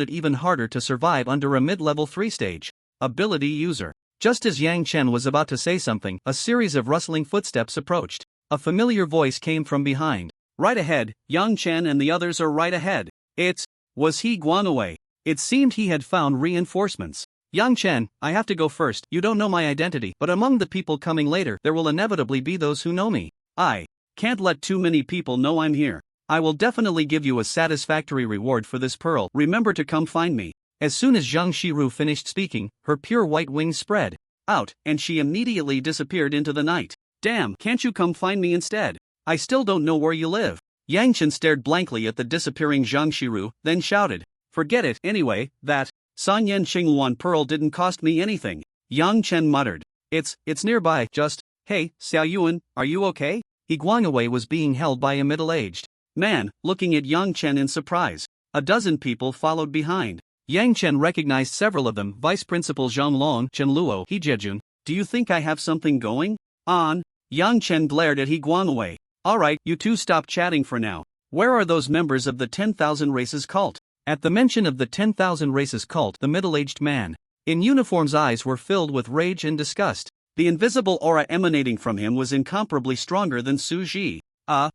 it even harder to survive under a mid-level 3 stage ability user. Just as Yang Chen was about to say something, a series of rustling footsteps approached. A familiar voice came from behind. Right ahead, Yang Chen and the others are right ahead. Was he Guanawei? It seemed he had found reinforcements. Yang Chen, I have to go first. You don't know my identity, but among the people coming later, there will inevitably be those who know me. I can't let too many people know I'm here. I will definitely give you a satisfactory reward for this pearl. Remember to come find me. As soon as Zhang Shiru finished speaking, her pure white wings spread out, and she immediately disappeared into the night. Damn, can't you come find me instead? I still don't know where you live. Yang Chen stared blankly at the disappearing Zhang Shiru, then shouted, forget it, anyway, that Sanyan Qinghuan pearl didn't cost me anything. Yang Chen muttered, it's nearby, just, hey, Xiao Yuan, are you okay? He Guangwei was being held by a middle-aged man, looking at Yang Chen in surprise. A dozen people followed behind. Yang Chen recognized several of them. Vice Principal Zhang Long, Chen Luo, He Jejun. Do you think I have something going on? Yang Chen glared at He Guangwei. Alright, you two stop chatting for now. Where are those members of the 10,000 Races cult? At the mention of the 10,000 Races cult, the middle-aged man in uniform's eyes were filled with rage and disgust. The invisible aura emanating from him was incomparably stronger than Su Ji.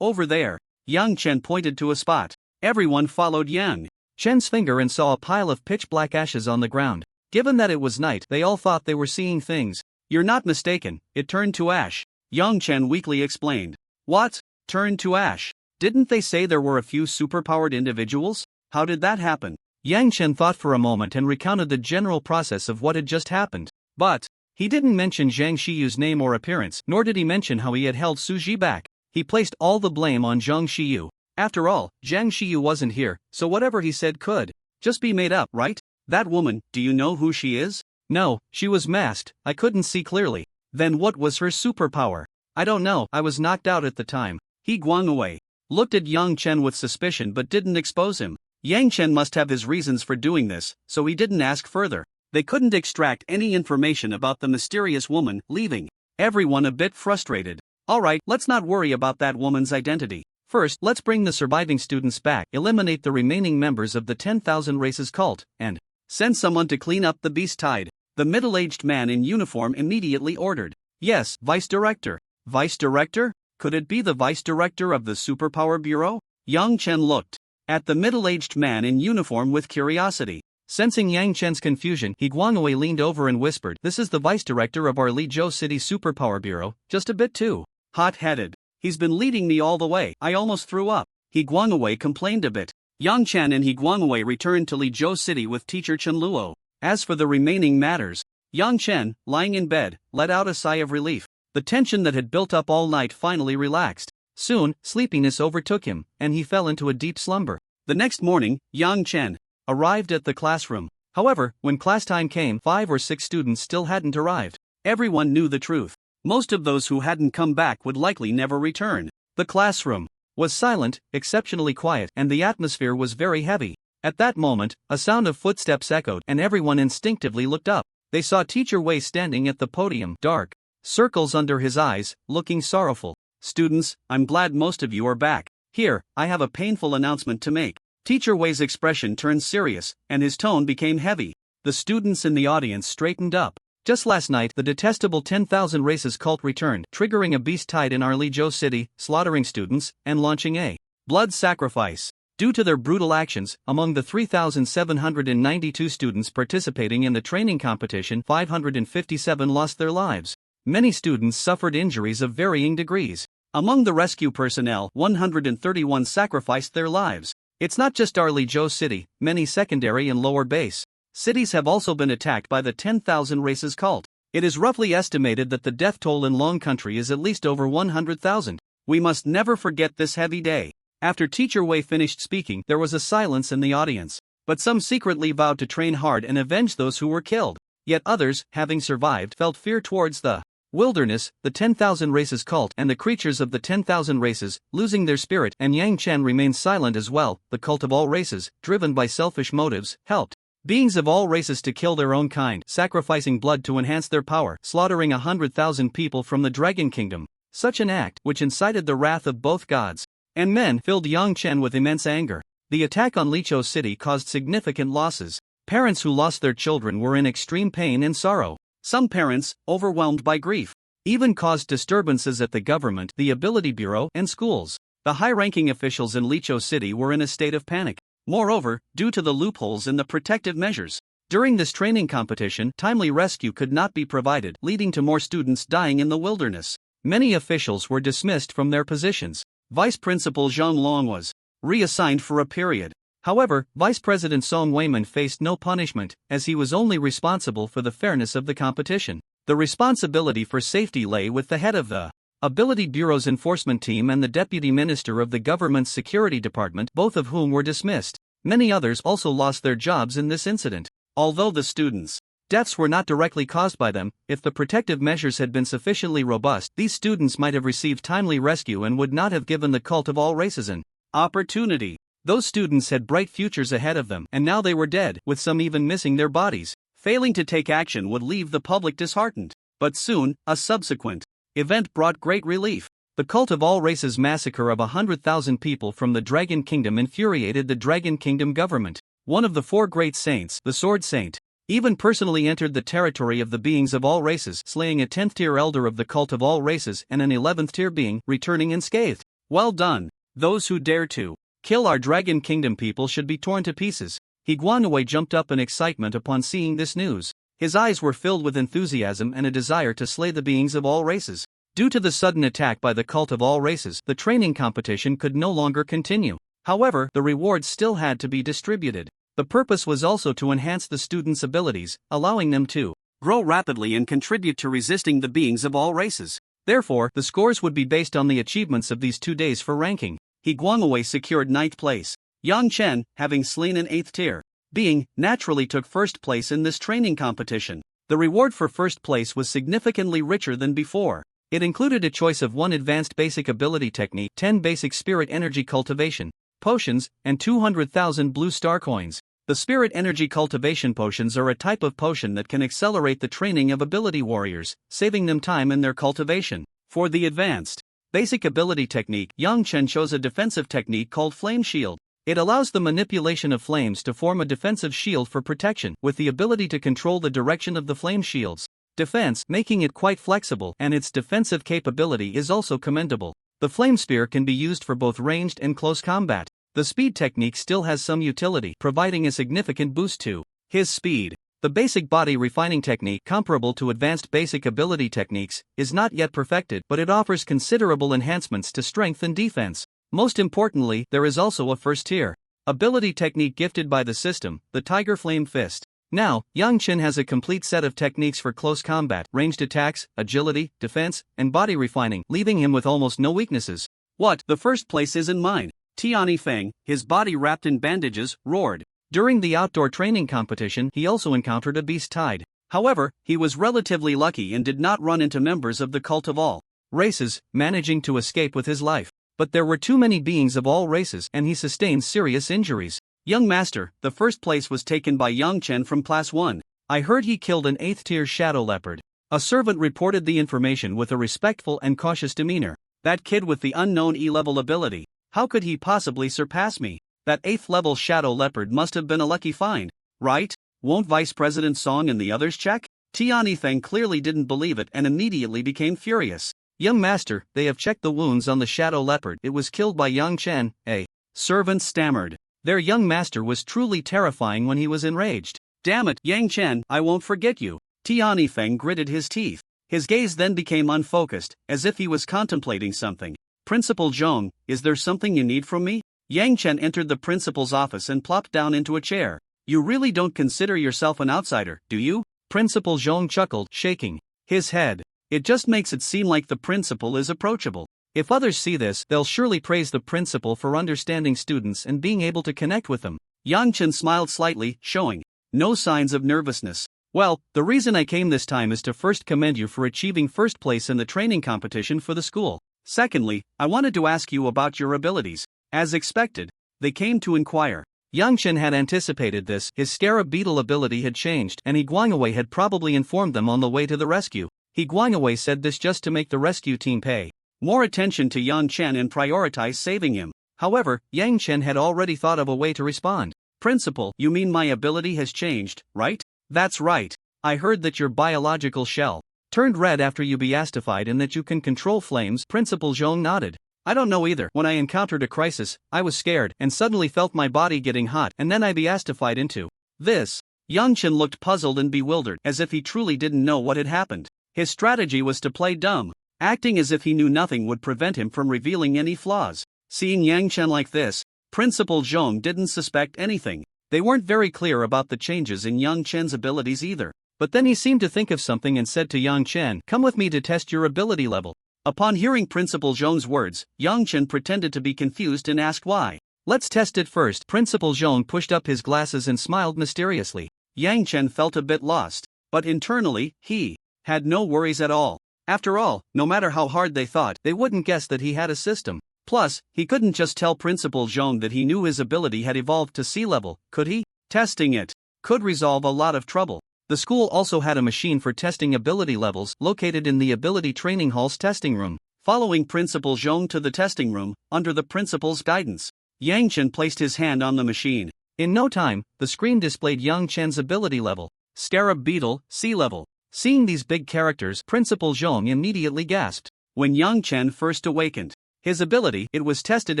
Over there. Yang Chen pointed to a spot. Everyone followed Yang Chen's finger and saw a pile of pitch-black ashes on the ground. Given that it was night, they all thought they were seeing things. You're not mistaken, it turned to ash. Yang Chen weakly explained. What? Turned to ash? Didn't they say there were a few superpowered individuals? How did that happen? Yang Chen thought for a moment and recounted the general process of what had just happened. But he didn't mention Zhang Shiyu's name or appearance, nor did he mention how he had held Su Ji back. He placed all the blame on Zhang Shiyu. After all, Zhang Shiyu wasn't here, so whatever he said could just be made up, right? That woman, do you know who she is? No, she was masked, I couldn't see clearly. Then what was her superpower? I don't know, I was knocked out at the time. He Guangwei looked at Yang Chen with suspicion but didn't expose him. Yang Chen must have his reasons for doing this, so he didn't ask further. They couldn't extract any information about the mysterious woman, leaving everyone a bit frustrated. Alright, let's not worry about that woman's identity. First, let's bring the surviving students back, eliminate the remaining members of the 10,000 Races cult, and send someone to clean up the beast tide. The middle-aged man in uniform immediately ordered. Yes, Vice Director. Vice Director? Could it be the Vice Director of the Superpower Bureau? Yang Chen looked at the middle-aged man in uniform with curiosity. Sensing Yang Chen's confusion, He Guangwei leaned over and whispered, this is the Vice Director of our Lizhou City Superpower Bureau, just a bit too hot-headed. He's been leading me all the way, I almost threw up. He Guangwei complained a bit. Yang Chen and He Guangwei returned to Lizhou City with teacher Chen Luo. As for the remaining matters, Yang Chen, lying in bed, let out a sigh of relief. The tension that had built up all night finally relaxed. Soon, sleepiness overtook him, and he fell into a deep slumber. The next morning, Yang Chen arrived at the classroom. However, when class time came, 5 or 6 students still hadn't arrived. Everyone knew the truth. Most of those who hadn't come back would likely never return. The classroom was silent, exceptionally quiet, and the atmosphere was very heavy. At that moment, a sound of footsteps echoed, and everyone instinctively looked up. They saw Teacher Wei standing at the podium, dark circles under his eyes, looking sorrowful. Students, I'm glad most of you are back. Here, I have a painful announcement to make. Teacher Wei's expression turned serious, and his tone became heavy. The students in the audience straightened up. Just last night, the detestable 10,000 Races cult returned, triggering a beast tide in our Lizhou City, slaughtering students, and launching a blood sacrifice. Due to their brutal actions, among the 3,792 students participating in the training competition, 557 lost their lives. Many students suffered injuries of varying degrees. Among the rescue personnel, 131 sacrificed their lives. It's not just our Lizhou city, many secondary and lower base cities have also been attacked by the 10,000 races cult. It is roughly estimated that the death toll in Long Country is at least over 100,000. We must never forget this heavy day. After Teacher Wei finished speaking, there was a silence in the audience. But some secretly vowed to train hard and avenge those who were killed. Yet others, having survived, felt fear towards the wilderness, the 10,000 races cult, and the creatures of the 10,000 races, losing their spirit. And Yang Chen remained silent as well. The cult of all races, driven by selfish motives, helped beings of all races to kill their own kind, sacrificing blood to enhance their power, slaughtering 100,000 people from the Dragon Kingdom. Such an act, which incited the wrath of both gods and men, filled Yang Chen with immense anger. The attack on Lizhou City caused significant losses. Parents who lost their children were in extreme pain and sorrow. Some parents, overwhelmed by grief, even caused disturbances at the government, the Ability Bureau, and schools. The high-ranking officials in Lizhou City were in a state of panic. Moreover, due to the loopholes in the protective measures during this training competition, timely rescue could not be provided, leading to more students dying in the wilderness. Many officials were dismissed from their positions. Vice Principal Zhang Long was reassigned for a period. However, Vice President Song Weiman faced no punishment, as he was only responsible for the fairness of the competition. The responsibility for safety lay with the head of the Ability Bureau's enforcement team and the Deputy Minister of the government's security department, both of whom were dismissed. Many others also lost their jobs in this incident. Although the students' deaths were not directly caused by them, if the protective measures had been sufficiently robust, these students might have received timely rescue and would not have given the cult of all races an opportunity. Those students had bright futures ahead of them, and now they were dead, with some even missing their bodies. Failing to take action would leave the public disheartened. But soon, a subsequent event brought great relief. The cult of all races massacre of 100,000 people from the Dragon Kingdom infuriated the Dragon Kingdom government. One of the four great saints, the Sword Saint, even personally entered the territory of the beings of all races, slaying a 10th tier elder of the cult of all races and an 11th tier being, returning unscathed. Well done. Those who dare to kill our Dragon Kingdom people should be torn to pieces. He Guanwei jumped up in excitement upon seeing this news. His eyes were filled with enthusiasm and a desire to slay the beings of all races. Due to the sudden attack by the cult of all races, the training competition could no longer continue. However, the rewards still had to be distributed. The purpose was also to enhance the students' abilities, allowing them to grow rapidly and contribute to resisting the beings of all races. Therefore, the scores would be based on the achievements of these 2 days for ranking. He Guangwei secured 9th place. Yang Chen, having slain an 8th tier being, naturally took first place in this training competition. The reward for first place was significantly richer than before. It included a choice of 1 advanced basic ability technique, 10 basic spirit energy cultivation potions, and 200,000 blue star coins. The spirit energy cultivation potions are a type of potion that can accelerate the training of ability warriors, saving them time in their cultivation. For the advanced basic ability technique, Yang Chen chose a defensive technique called Flame Shield. It allows the manipulation of flames to form a defensive shield for protection, with the ability to control the direction of the flame shield's defense, making it quite flexible, and its defensive capability is also commendable. The flame spear can be used for both ranged and close combat. The speed technique still has some utility, providing a significant boost to his speed. The basic body refining technique, comparable to advanced basic ability techniques, is not yet perfected, but it offers considerable enhancements to strength and defense. Most importantly, there is also a first tier ability technique gifted by the system, the Tiger Flame Fist. Now, Yang Chen has a complete set of techniques for close combat, ranged attacks, agility, defense, and body refining, leaving him with almost no weaknesses. What? The first place isn't mine. Tiani Feng, his body wrapped in bandages, roared. During the outdoor training competition, he also encountered a beast tide. However, he was relatively lucky and did not run into members of the cult of all races, managing to escape with his life. But there were too many beings of all races, and he sustained serious injuries. Young Master, the first place was taken by Yang Chen from Class 1. I heard he killed an 8th tier shadow leopard. A servant reported the information with a respectful and cautious demeanor. That kid with the unknown E-level ability. How could he possibly surpass me? That 8th level shadow leopard must have been a lucky find, right? Won't Vice President Song and the others check? Tiani Feng clearly didn't believe it and immediately became furious. Young Master, they have checked the wounds on the shadow leopard. It was killed by Yang Chen, a servant stammered. Their young master was truly terrifying when he was enraged. Damn it, Yang Chen, I won't forget you. Tiani Feng gritted his teeth. His gaze then became unfocused, as if he was contemplating something. Principal Zhong, is there something you need from me? Yang Chen entered the principal's office and plopped down into a chair. You really don't consider yourself an outsider, do you? Principal Zhong chuckled, shaking his head. It just makes it seem like the principal is approachable. If others see this, they'll surely praise the principal for understanding students and being able to connect with them. Yang Chen smiled slightly, showing no signs of nervousness. Well, the reason I came this time is to first commend you for achieving first place in the training competition for the school. Secondly, I wanted to ask you about your abilities. As expected, they came to inquire. Yang Chen had anticipated this. His scarab beetle ability had changed, and He Guangwei had probably informed them on the way to the rescue. He Guangwei said this just to make the rescue team pay more attention to Yang Chen and prioritize saving him. However, Yang Chen had already thought of a way to respond. Principal, you mean my ability has changed, right? That's right. I heard that your biological shell turned red after you beastified and that you can control flames. Principal Zhong nodded. I don't know either. When I encountered a crisis, I was scared and suddenly felt my body getting hot, and then I beastified into this. Yang Chen looked puzzled and bewildered, as if he truly didn't know what had happened. His strategy was to play dumb, acting as if he knew nothing would prevent him from revealing any flaws. Seeing Yang Chen like this, Principal Zhong didn't suspect anything. They weren't very clear about the changes in Yang Chen's abilities either. But then he seemed to think of something and said to Yang Chen, "Come with me to test your ability level." Upon hearing Principal Zhong's words, Yang Chen pretended to be confused and asked why. "Let's test it first." Principal Zhong pushed up his glasses and smiled mysteriously. Yang Chen felt a bit lost, but internally, he had no worries at all. After all, no matter how hard they thought, they wouldn't guess that he had a system. Plus, he couldn't just tell Principal Zhong that he knew his ability had evolved to sea level, could he? Testing it could resolve a lot of trouble. The school also had a machine for testing ability levels located in the Ability Training Hall's testing room. Following Principal Zhong to the testing room, under the principal's guidance, Yang Chen placed his hand on the machine. In no time, the screen displayed Yang Chen's ability level. Scarab Beetle, sea level. Seeing these big characters, Principal Zhong immediately gasped. When Yang Chen first awakened, his ability, it was tested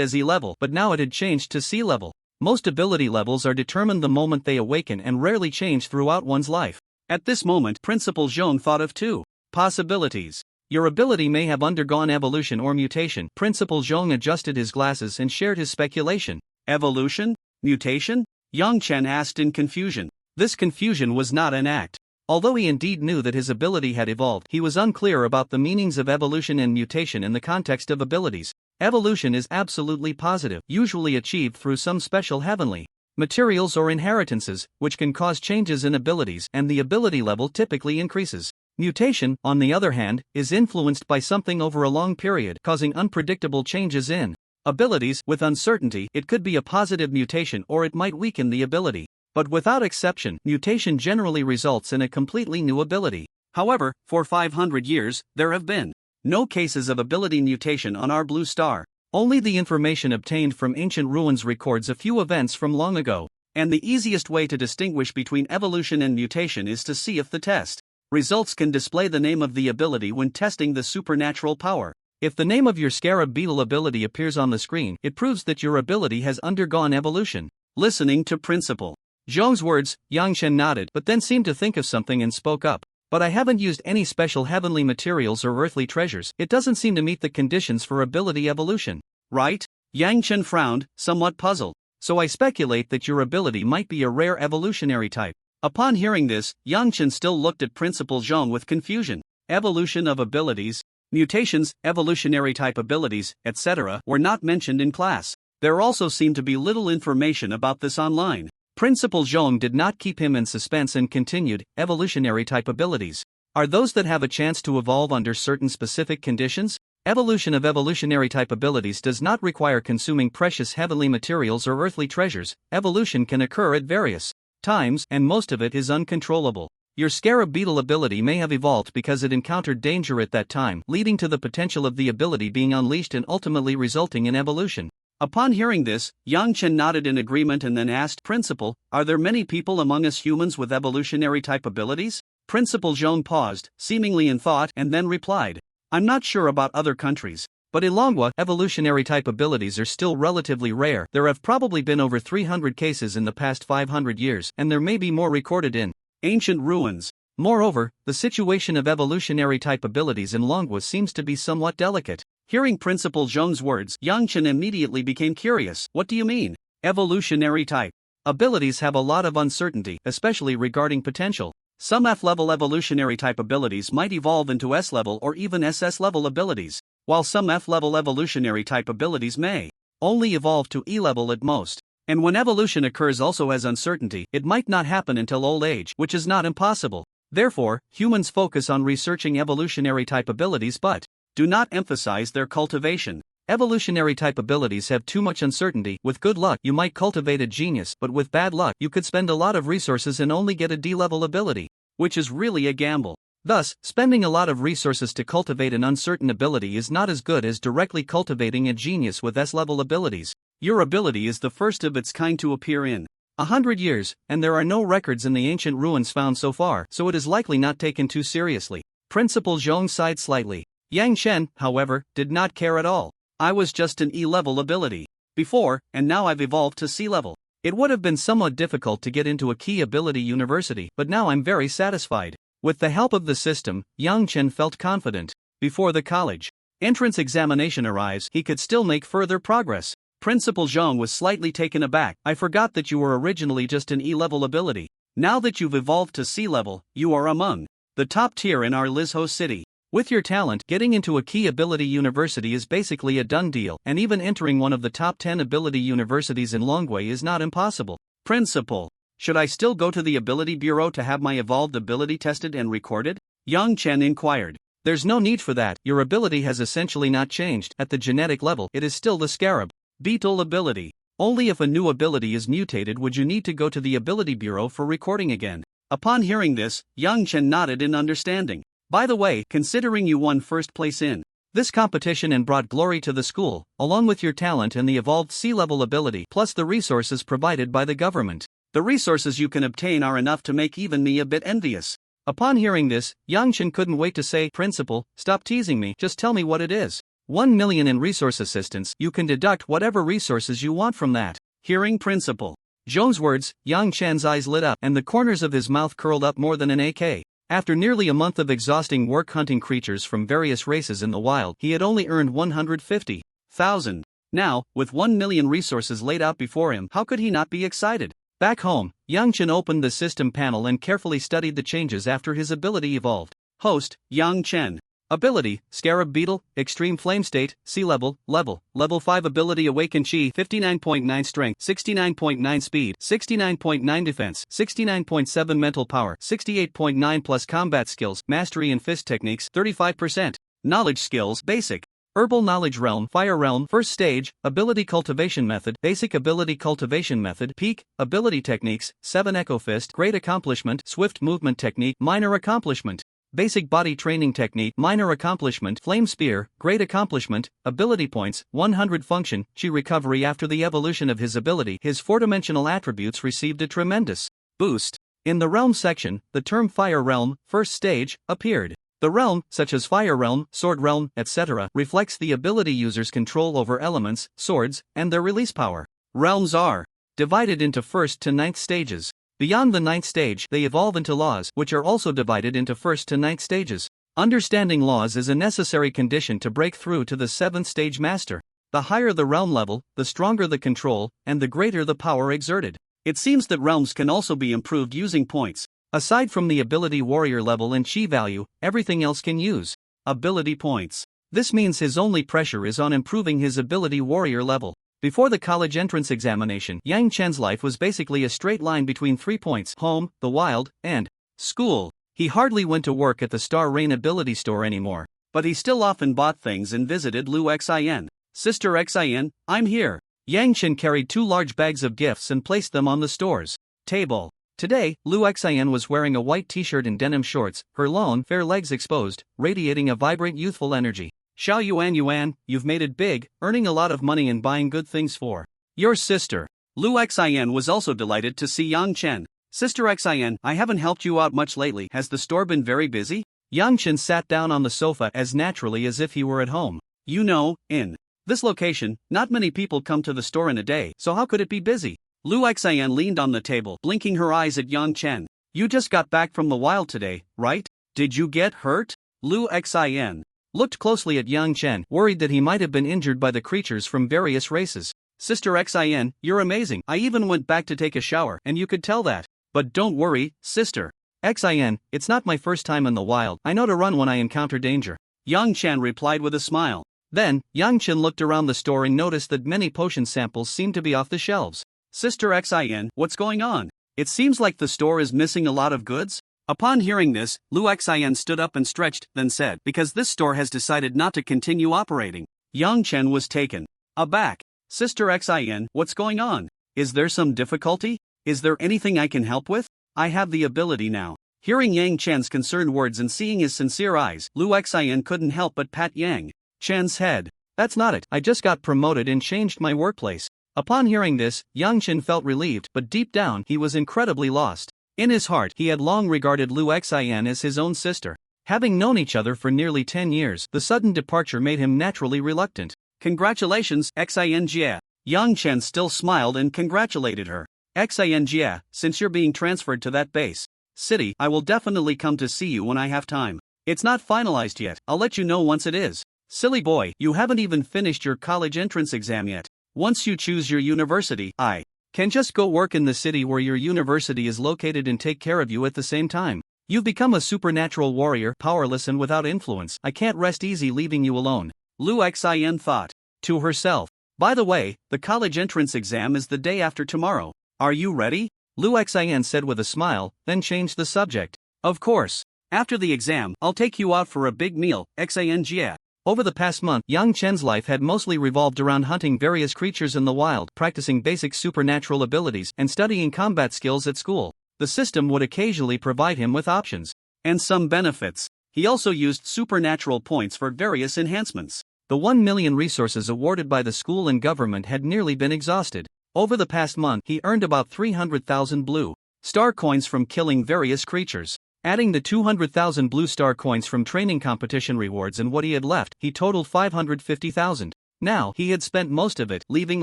as E level, but now it had changed to sea level. Most ability levels are determined the moment they awaken and rarely change throughout one's life. At this moment, Principal Zhong thought of two possibilities. Your ability may have undergone evolution or mutation. Principal Zhong adjusted his glasses and shared his speculation. Evolution? Mutation? Yang Chen asked in confusion. This confusion was not an act. Although he indeed knew that his ability had evolved, he was unclear about the meanings of evolution and mutation in the context of abilities. Evolution is absolutely positive, usually achieved through some special heavenly materials or inheritances, which can cause changes in abilities, and the ability level typically increases. Mutation, on the other hand, is influenced by something over a long period, causing unpredictable changes in abilities. With uncertainty, it could be a positive mutation or it might weaken the ability. But without exception, mutation generally results in a completely new ability. However, for 500 years, there have been no cases of ability mutation on our blue star. Only the information obtained from ancient ruins records a few events from long ago. And the easiest way to distinguish between evolution and mutation is to see if the test results can display the name of the ability when testing the supernatural power. If the name of your Scarab Beetle ability appears on the screen, it proves that your ability has undergone evolution. Listening to Principal Zhong's words, Yang Chen nodded, but then seemed to think of something and spoke up. But I haven't used any special heavenly materials or earthly treasures. It doesn't seem to meet the conditions for ability evolution. Right? Yang Chen frowned, somewhat puzzled. So I speculate that your ability might be a rare evolutionary type. Upon hearing this, Yang Chen still looked at Principal Zhong with confusion. Evolution of abilities, mutations, evolutionary type abilities, etc. were not mentioned in class. There also seemed to be little information about this online. Principal Zhong did not keep him in suspense and continued. Evolutionary type abilities are those that have a chance to evolve under certain specific conditions. Evolution of evolutionary type abilities does not require consuming precious heavenly materials or earthly treasures. Evolution can occur at various times, and most of it is uncontrollable. Your Scarab Beetle ability may have evolved because it encountered danger at that time, leading to the potential of the ability being unleashed and ultimately resulting in evolution. Upon hearing this, Yang Chen nodded in agreement and then asked, Principal, are there many people among us humans with evolutionary type abilities? Principal Zhong paused, seemingly in thought, and then replied, I'm not sure about other countries, but in Manhwa, evolutionary type abilities are still relatively rare. There have probably been over 300 cases in the past 500 years, and there may be more recorded in ancient ruins. Moreover, the situation of evolutionary type abilities in Manhwa seems to be somewhat delicate. Hearing Principal Zhong's words, Yang Chen immediately became curious. What do you mean? Evolutionary type abilities have a lot of uncertainty, especially regarding potential. Some F-level evolutionary type abilities might evolve into S-level or even SS-level abilities, while some F-level evolutionary type abilities may only evolve to E-level at most. And when evolution occurs also has uncertainty, it might not happen until old age, which is not impossible. Therefore, humans focus on researching evolutionary type abilities but do not emphasize their cultivation. Evolutionary type abilities have too much uncertainty. With good luck, you might cultivate a genius, but with bad luck, you could spend a lot of resources and only get a D-level ability, which is really a gamble. Thus, spending a lot of resources to cultivate an uncertain ability is not as good as directly cultivating a genius with S-level abilities. Your ability is the first of its kind to appear in 100 years, and there are no records in the ancient ruins found so far, so it is likely not taken too seriously. Principal Zhong sighed slightly. Yang Chen, however, did not care at all. I was just an E-level ability before, and now I've evolved to C-level. It would have been somewhat difficult to get into a key ability university, but now I'm very satisfied. With the help of the system, Yang Chen felt confident. Before the college entrance examination arrives, he could still make further progress. Principal Zhong was slightly taken aback. I forgot that you were originally just an E-level ability. Now that you've evolved to C-level, you are among the top tier in our Lizho city. With your talent, getting into a key ability university is basically a done deal, and even entering one of the top 10 ability universities in Longwei is not impossible. Principal, should I still go to the ability bureau to have my evolved ability tested and recorded? Yang Chen inquired. There's no need for that. Your ability has essentially not changed. At the genetic level, it is still the scarab beetle ability. Only if a new ability is mutated would you need to go to the ability bureau for recording again. Upon hearing this, Yang Chen nodded in understanding. By the way, considering you won first place in this competition and brought glory to the school, along with your talent and the evolved C-level ability, plus the resources provided by the government, the resources you can obtain are enough to make even me a bit envious. Upon hearing this, Yang Chen couldn't wait to say, Principal, stop teasing me, just tell me what it is. 1 million in resource assistance, you can deduct whatever resources you want from that. Hearing Principal Zhong's words, Yang Chen's eyes lit up and the corners of his mouth curled up more than an AK. After nearly a month of exhausting work hunting creatures from various races in the wild, he had only earned 150,000. Now, with 1 million resources laid out before him, how could he not be excited? Back home, Yang Chen opened the system panel and carefully studied the changes after his ability evolved. Host, Yang Chen. Ability, Scarab Beetle, Extreme Flame State, C-Level, Level 5 Ability Awaken Chi, 59.9 Strength, 69.9 Speed, 69.9 Defense, 69.7 Mental Power, 68.9 plus Combat Skills, Mastery and Fist Techniques, 35%. Knowledge Skills, Basic. Herbal Knowledge Realm, Fire Realm, First Stage, Ability Cultivation Method, Basic Ability Cultivation Method, Peak, Ability Techniques, 7 Echo Fist, Great Accomplishment, Swift Movement Technique, Minor Accomplishment. Basic Body Training Technique, Minor Accomplishment, Flame Spear, Great Accomplishment, Ability Points, 100 Function, Chi Recovery. After the evolution of his ability, his four-dimensional attributes received a tremendous boost. In the Realm section, the term Fire Realm, First Stage, appeared. The realm, such as Fire Realm, Sword Realm, etc., reflects the ability user's control over elements, swords, and their release power. Realms are divided into first to ninth stages. Beyond the 9th stage, they evolve into laws, which are also divided into 1st to 9th stages. Understanding laws is a necessary condition to break through to the 7th stage master. The higher the realm level, the stronger the control, and the greater the power exerted. It seems that realms can also be improved using points. Aside from the ability warrior level and chi value, everything else can use ability points. This means his only pressure is on improving his ability warrior level. Before the college entrance examination, Yang Chen's life was basically a straight line between 3 points: home, the wild, and school. He hardly went to work at the Star Rain ability store anymore, but he still often bought things and visited Lu Xin. Sister Xin, I'm here. Yang Chen carried 2 large bags of gifts and placed them on the store's table. Today, Lu Xin was wearing a white t-shirt and denim shorts, her long, fair legs exposed, radiating a vibrant youthful energy. Xiao Yuan, you've made it big, earning a lot of money and buying good things for your sister. Lu Xin was also delighted to see Yang Chen. Sister Xin, I haven't helped you out much lately. Has the store been very busy? Yang Chen sat down on the sofa as naturally as if he were at home. You know, in this location, not many people come to the store in a day, so how could it be busy? Lu Xin leaned on the table, blinking her eyes at Yang Chen. You just got back from the wild today, right? Did you get hurt? Lu Xin looked closely at Yang Chen, worried that he might have been injured by the creatures from various races. Sister Xin, you're amazing. I even went back to take a shower, and you could tell that. But don't worry, Sister Xin, it's not my first time in the wild. I know to run when I encounter danger. Yang Chen replied with a smile. Then, Yang Chen looked around the store and noticed that many potion samples seemed to be off the shelves. Sister Xin, what's going on? It seems like the store is missing a lot of goods? Upon hearing this, Lu Xin stood up and stretched, then said, because this store has decided not to continue operating. Yang Chen was taken aback. Sister Xin, what's going on? Is there some difficulty? Is there anything I can help with? I have the ability now. Hearing Yang Chen's concerned words and seeing his sincere eyes, Lu Xin couldn't help but pat Yang Chen's head. That's not it. I just got promoted and changed my workplace. Upon hearing this, Yang Chen felt relieved, but deep down he was incredibly lost. In his heart, he had long regarded Lu Xin as his own sister. Having known each other for nearly 10 years, the sudden departure made him naturally reluctant. Congratulations, Xin Jie. Yang Chen still smiled and congratulated her. Xin Jie, since you're being transferred to that base city, I will definitely come to see you when I have time. It's not finalized yet, I'll let you know once it is. Silly boy, you haven't even finished your college entrance exam yet. Once you choose your university, I can just go work in the city where your university is located and take care of you at the same time. You've become a supernatural warrior, powerless and without influence. I can't rest easy leaving you alone. Lu Xin thought to herself. By the way, the college entrance exam is the day after tomorrow. Are you ready? Lu Xin said with a smile, then changed the subject. Of course. After the exam, I'll take you out for a big meal, Xin Jie. Over the past month, Yang Chen's life had mostly revolved around hunting various creatures in the wild, practicing basic supernatural abilities, and studying combat skills at school. The system would occasionally provide him with options and some benefits. He also used supernatural points for various enhancements. The 1 million resources awarded by the school and government had nearly been exhausted. Over the past month, he earned about 300,000 blue star coins from killing various creatures. Adding the 200,000 blue star coins from training competition rewards and what he had left, he totaled 550,000. Now, he had spent most of it, leaving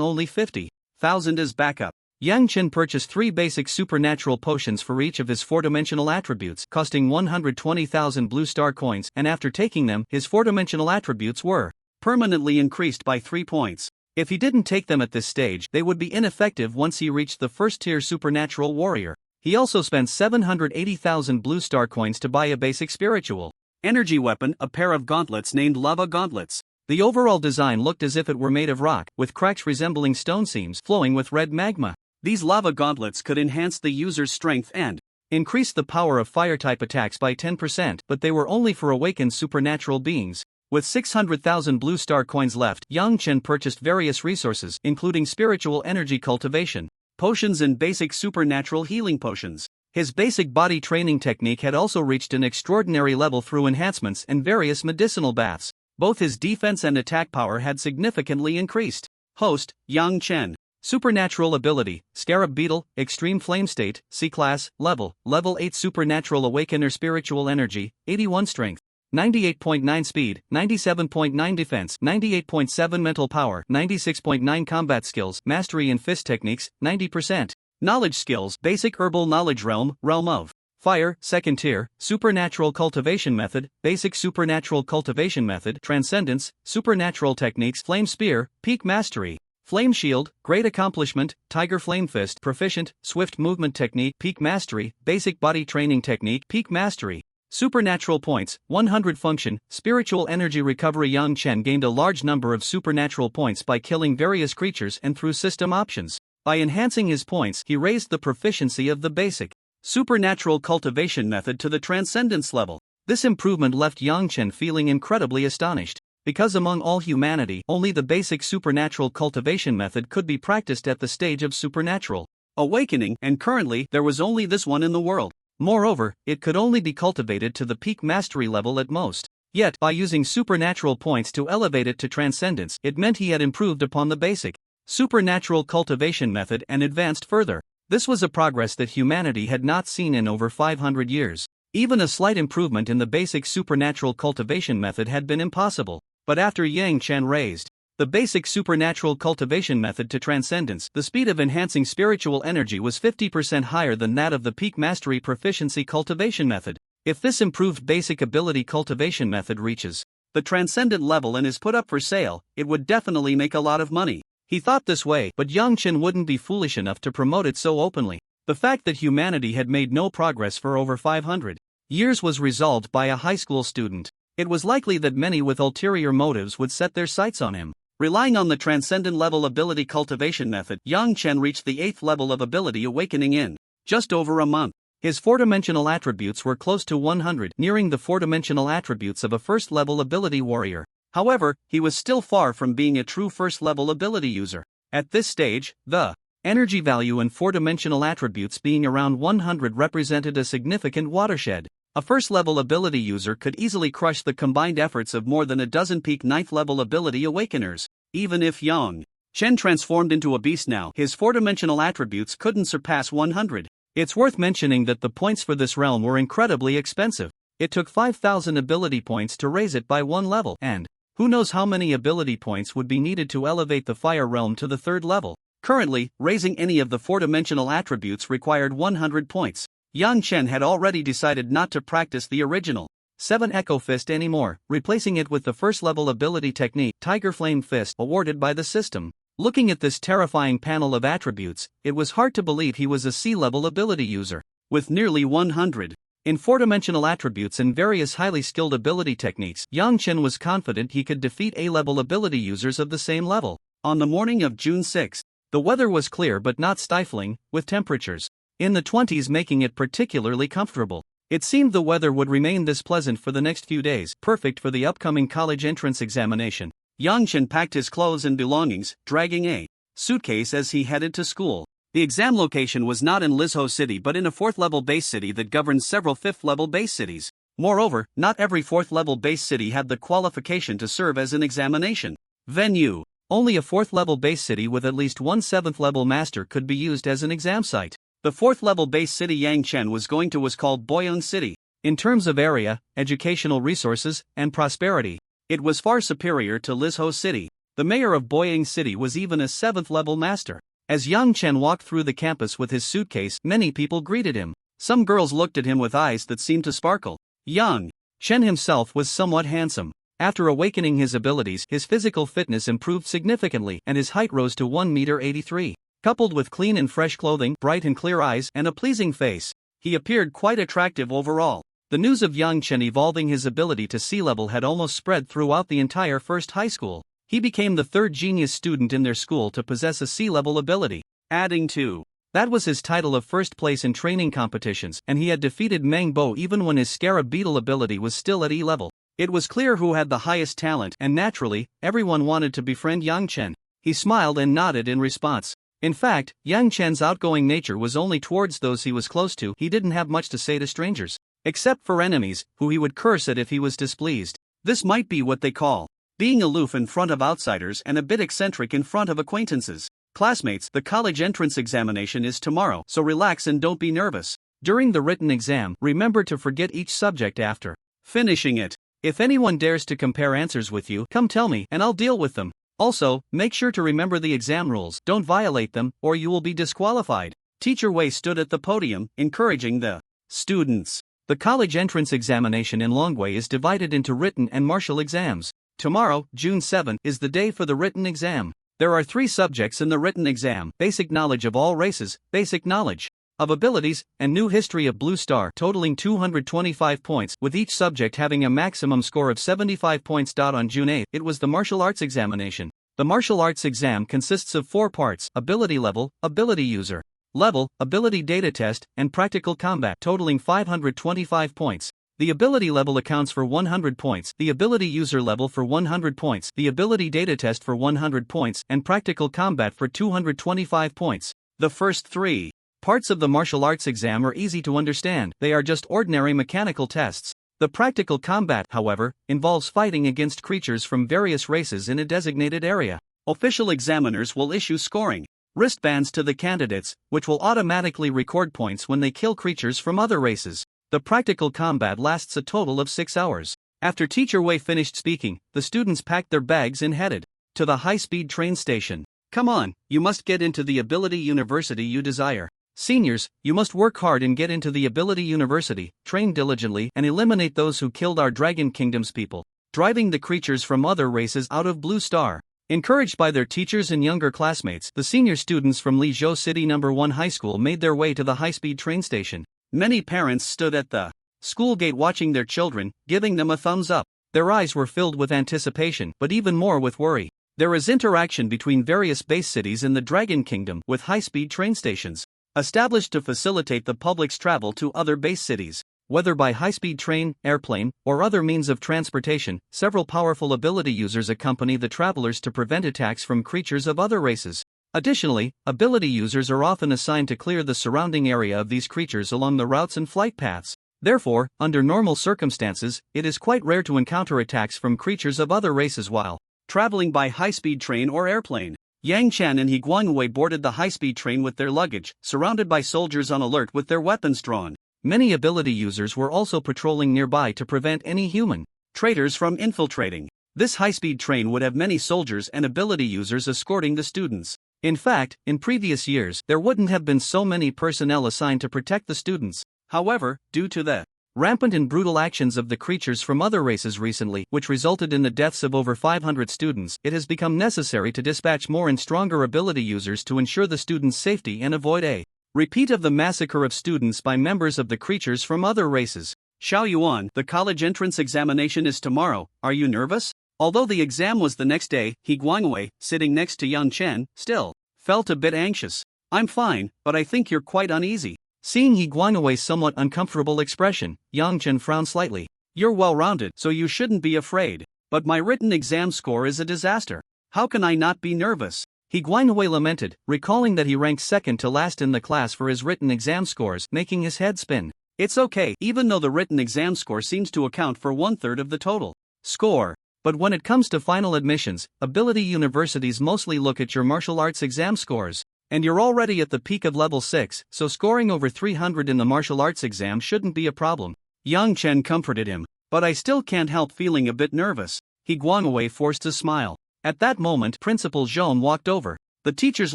only 50,000 as backup. Yang Chen purchased 3 basic supernatural potions for each of his 4-dimensional attributes, costing 120,000 blue star coins, and after taking them, his 4-dimensional attributes were permanently increased by 3 points. If he didn't take them at this stage, they would be ineffective once he reached the first-tier supernatural warrior. He also spent 780,000 blue star coins to buy a basic spiritual energy weapon, a pair of gauntlets named lava gauntlets. The overall design looked as if it were made of rock, with cracks resembling stone seams flowing with red magma. These lava gauntlets could enhance the user's strength and increase the power of fire-type attacks by 10%, but they were only for awakened supernatural beings. With 600,000 blue star coins left, Yang Chen purchased various resources, including spiritual energy cultivation, potions and basic supernatural healing potions. His basic body training technique had also reached an extraordinary level through enhancements and various medicinal baths. Both his defense and attack power had significantly increased. Host, Yang Chen. Supernatural ability, Scarab Beetle, Extreme Flame State, C-Class, Level 8 Supernatural Awakener Spiritual Energy, 81 Strength, 98.9 Speed, 97.9 Defense, 98.7 Mental Power, 96.9 Combat Skills, Mastery and Fist Techniques, 90%. Knowledge Skills, Basic Herbal Knowledge Realm of Fire, 2nd Tier, Supernatural Cultivation Method, Basic Supernatural Cultivation Method, Transcendence, Supernatural Techniques, Flame Spear, Peak Mastery, Flame Shield, Great Accomplishment, Tiger Flame Fist, Proficient, Swift Movement Technique, Peak Mastery, Basic Body Training Technique, Peak Mastery. Supernatural Points, 100 Function, Spiritual Energy Recovery. Yang Chen gained a large number of supernatural points by killing various creatures and through system options. By enhancing his points, he raised the proficiency of the basic supernatural cultivation method to the transcendence level. This improvement left Yang Chen feeling incredibly astonished. Because among all humanity, only the basic supernatural cultivation method could be practiced at the stage of supernatural awakening, and currently, there was only this one in the world. Moreover, it could only be cultivated to the peak mastery level at most. Yet, by using supernatural points to elevate it to transcendence, it meant he had improved upon the basic supernatural cultivation method and advanced further. This was a progress that humanity had not seen in over 500 years. Even a slight improvement in the basic supernatural cultivation method had been impossible. But after Yang Chen raised the basic supernatural cultivation method to transcendence, the speed of enhancing spiritual energy was 50% higher than that of the peak mastery proficiency cultivation method. If this improved basic ability cultivation method reaches the transcendent level and is put up for sale, it would definitely make a lot of money. He thought this way, but Yang Chen wouldn't be foolish enough to promote it so openly. The fact that humanity had made no progress for over 500 years was resolved by a high school student. It was likely that many with ulterior motives would set their sights on him. Relying on the transcendent level ability cultivation method, Yang Chen reached the 8th level of ability awakening in just over a month. His 4-dimensional attributes were close to 100, nearing the 4-dimensional attributes of a first-level ability warrior. However, he was still far from being a true first-level ability user. At this stage, the energy value and 4-dimensional attributes being around 100 represented a significant watershed. A first-level ability user could easily crush the combined efforts of more than a dozen peak 9th-level ability awakeners. Even if Yang Chen transformed into a beast now, his 4-dimensional attributes couldn't surpass 100. It's worth mentioning that the points for this realm were incredibly expensive. It took 5,000 ability points to raise it by 1 level, and who knows how many ability points would be needed to elevate the fire realm to the 3rd level. Currently, raising any of the 4-dimensional attributes required 100 points. Yang Chen had already decided not to practice the original 7 Echo Fist anymore, replacing it with the first-level ability technique Tiger Flame Fist awarded by the system. Looking at this terrifying panel of attributes, it was hard to believe he was a C-level ability user. With nearly 100 in 4-dimensional attributes and various highly skilled ability techniques, Yang Chen was confident he could defeat A-level ability users of the same level. On the morning of June 6, the weather was clear but not stifling, with temperatures in the 20s making it particularly comfortable. It seemed the weather would remain this pleasant for the next few days, perfect for the upcoming college entrance examination. Yang Chen packed his clothes and belongings, dragging a suitcase as he headed to school. The exam location was not in Lizhou City but in a 4th-level base city that governs several 5th-level base cities. Moreover, not every 4th-level base city had the qualification to serve as an examination venue. Only a 4th-level base city with at least one 7th-level master could be used as an exam site. The 4th-level base city Yang Chen was going to was called Boyang City. In terms of area, educational resources, and prosperity, it was far superior to Lizhou City. The mayor of Boyang City was even a 7th-level master. As Yang Chen walked through the campus with his suitcase, many people greeted him. Some girls looked at him with eyes that seemed to sparkle. Yang Chen himself was somewhat handsome. After awakening his abilities, his physical fitness improved significantly and his height rose to 1.83 meters. Coupled with clean and fresh clothing, bright and clear eyes, and a pleasing face, he appeared quite attractive overall. The news of Yang Chen evolving his ability to C-level had almost spread throughout the entire first high school. He became the 3rd genius student in their school to possess a C-level ability. Adding to that was his title of first place in training competitions, and he had defeated Meng Bo even when his Scarab Beetle ability was still at E-level. It was clear who had the highest talent, and naturally, everyone wanted to befriend Yang Chen. He smiled and nodded in response. In fact, Yang Chen's outgoing nature was only towards those he was close to. He didn't have much to say to strangers, except for enemies, who he would curse at if he was displeased. This might be what they call being aloof in front of outsiders and a bit eccentric in front of acquaintances. Classmates, the college entrance examination is tomorrow, so relax and don't be nervous. During the written exam, remember to forget each subject after finishing it. If anyone dares to compare answers with you, come tell me and I'll deal with them. Also, make sure to remember the exam rules, don't violate them, or you will be disqualified. Teacher Wei stood at the podium, encouraging the students. The college entrance examination in Longwei is divided into written and martial exams. Tomorrow, June 7, is the day for the written exam. There are 3 subjects in the written exam: basic knowledge of all races, basic knowledge of abilities, and new history of Blue Star, totaling 225 points, with each subject having a maximum score of 75 points. On June 8, it was the martial arts examination. The martial arts exam consists of 4 parts: ability level, ability user level, ability data test, and practical combat, totaling 525 points. The ability level accounts for 100 points, the ability user level for 100 points, the ability data test for 100 points, and practical combat for 225 points. The first 3 parts of the martial arts exam are easy to understand. They are just ordinary mechanical tests. The practical combat, however, involves fighting against creatures from various races in a designated area. Official examiners will issue scoring wristbands to the candidates, which will automatically record points when they kill creatures from other races. The practical combat lasts a total of 6 hours. After Teacher Wei finished speaking, the students packed their bags and headed to the high-speed train station. Come on, you must get into the ability university you desire. Seniors, you must work hard and get into the ability university, train diligently, and eliminate those who killed our Dragon Kingdom's people. driving the creatures from other races out of Blue Star. Encouraged by their teachers and younger classmates, the senior students from Lizhou City No. 1 High School made their way to the high-speed train station. Many parents stood at the school gate watching their children, giving them a thumbs up. Their eyes were filled with anticipation, but even more with worry. There is interaction between various base cities in the Dragon Kingdom with high-speed train stations, established to facilitate the public's travel to other base cities. Whether by high-speed train, airplane, or other means of transportation, several powerful ability users accompany the travelers to prevent attacks from creatures of other races. Additionally, ability users are often assigned to clear the surrounding area of these creatures along the routes and flight paths. Therefore, under normal circumstances, it is quite rare to encounter attacks from creatures of other races while traveling by high-speed train or airplane. Yang Chen and He Guangwei boarded the high-speed train with their luggage, surrounded by soldiers on alert with their weapons drawn. Many ability users were also patrolling nearby to prevent any human traitors from infiltrating. This high-speed train would have many soldiers and ability users escorting the students. In fact, in previous years, there wouldn't have been so many personnel assigned to protect the students. However, due to the rampant and brutal actions of the creatures from other races recently, which resulted in the deaths of over 500 students, it has become necessary to dispatch more and stronger ability users to ensure the students' safety and avoid a repeat of the massacre of students by members of the creatures from other races. Xiao Yuan, the college entrance examination is tomorrow, are you nervous? Although the exam was the next day, He Guangwei, sitting next to Yang Chen, still felt a bit anxious. I'm fine, but I think you're quite uneasy. Seeing He Guangwei's somewhat uncomfortable expression, Yang Chen frowned slightly. You're well-rounded, so you shouldn't be afraid. But my written exam score is a disaster. How can I not be nervous? He Guangwei lamented, recalling that he ranked second to last in the class for his written exam scores, making his head spin. It's okay, even though the written exam score seems to account for 1/3 of the total score. But when it comes to final admissions, ability universities mostly look at your martial arts exam scores. And you're already at the peak of level 6, so scoring over 300 in the martial arts exam shouldn't be a problem. Yang Chen comforted him. But I still can't help feeling a bit nervous. He Guangwei forced a smile. At that moment, Principal Zhong walked over. The teachers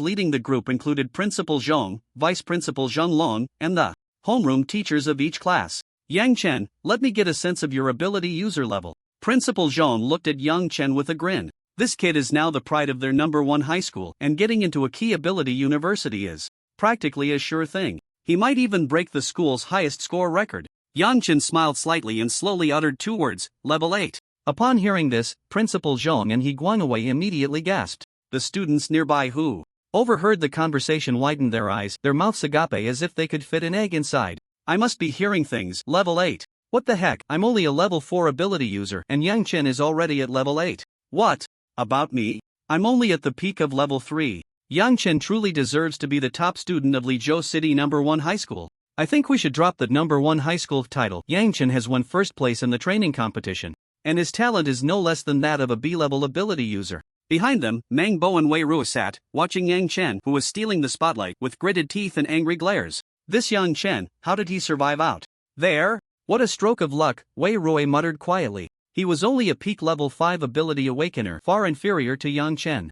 leading the group included Principal Zhong, Vice Principal Zheng Long, and the homeroom teachers of each class. Yang Chen, let me get a sense of your ability user level. Principal Zhong looked at Yang Chen with a grin. This kid is now the pride of their No. 1 high school, and getting into a key ability university is practically a sure thing. He might even break the school's highest score record. Yang Chen smiled slightly and slowly uttered 2 words, level 8. Upon hearing this, Principal Zhong and He Guangwei immediately gasped. The students nearby who overheard the conversation widened their eyes, their mouths agape as if they could fit an egg inside. I must be hearing things. Level 8. What the heck, I'm only a level 4 ability user, and Yang Chen is already at level 8. What? About me? I'm only at the peak of level 3. Yang Chen truly deserves to be the top student of Lizhou City No. 1 High School. I think we should drop the No. 1 High School title. Yang Chen has won first place in the training competition, and his talent is no less than that of a B-level ability user. Behind them, Mang Bo and Wei Ruo sat, watching Yang Chen, who was stealing the spotlight, with gritted teeth and angry glares. This Yang Chen, how did he survive out there? What a stroke of luck, Wei Ruo muttered quietly. He was only a peak level 5 ability awakener, far inferior to Yang Chen.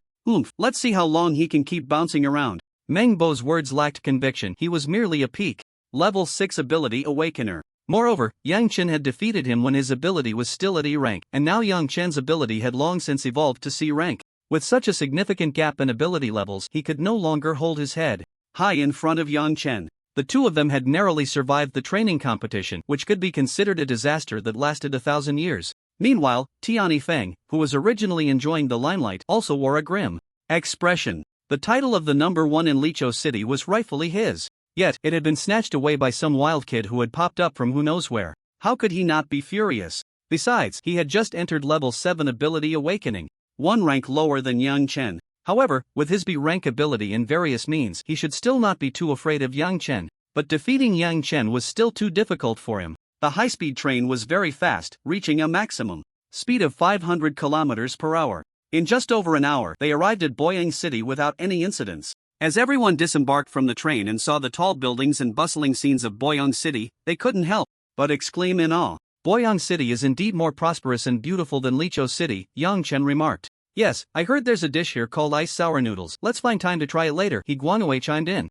Let's see how long he can keep bouncing around. Mang Bo's words lacked conviction. He was merely a peak level 6 ability awakener. Moreover, Yang Chen had defeated him when his ability was still at E rank, and now Yang Chen's ability had long since evolved to C rank. With such a significant gap in ability levels, he could no longer hold his head high in front of Yang Chen. The two of them had narrowly survived the training competition, which could be considered a disaster that lasted 1,000 years. Meanwhile, Tianyi Feng, who was originally enjoying the limelight, also wore a grim expression. The title of the No. 1 in Lizhou City was rightfully his. Yet, it had been snatched away by some wild kid who had popped up from who knows where. How could he not be furious? Besides, he had just entered level 7 ability awakening, 1 rank lower than Yang Chen. However, with his B rank ability in various means, he should still not be too afraid of Yang Chen. But defeating Yang Chen was still too difficult for him. The high-speed train was very fast, reaching a maximum speed of 500 kilometers per hour. In just over an hour, they arrived at Boyang City without any incidents. As everyone disembarked from the train and saw the tall buildings and bustling scenes of Boyang City, they couldn't help but exclaim in awe. Boyang City is indeed more prosperous and beautiful than Lizhou City, Yang Chen remarked. Yes, I heard there's a dish here called ice sour noodles. Let's find time to try it later, He Guangwei chimed in.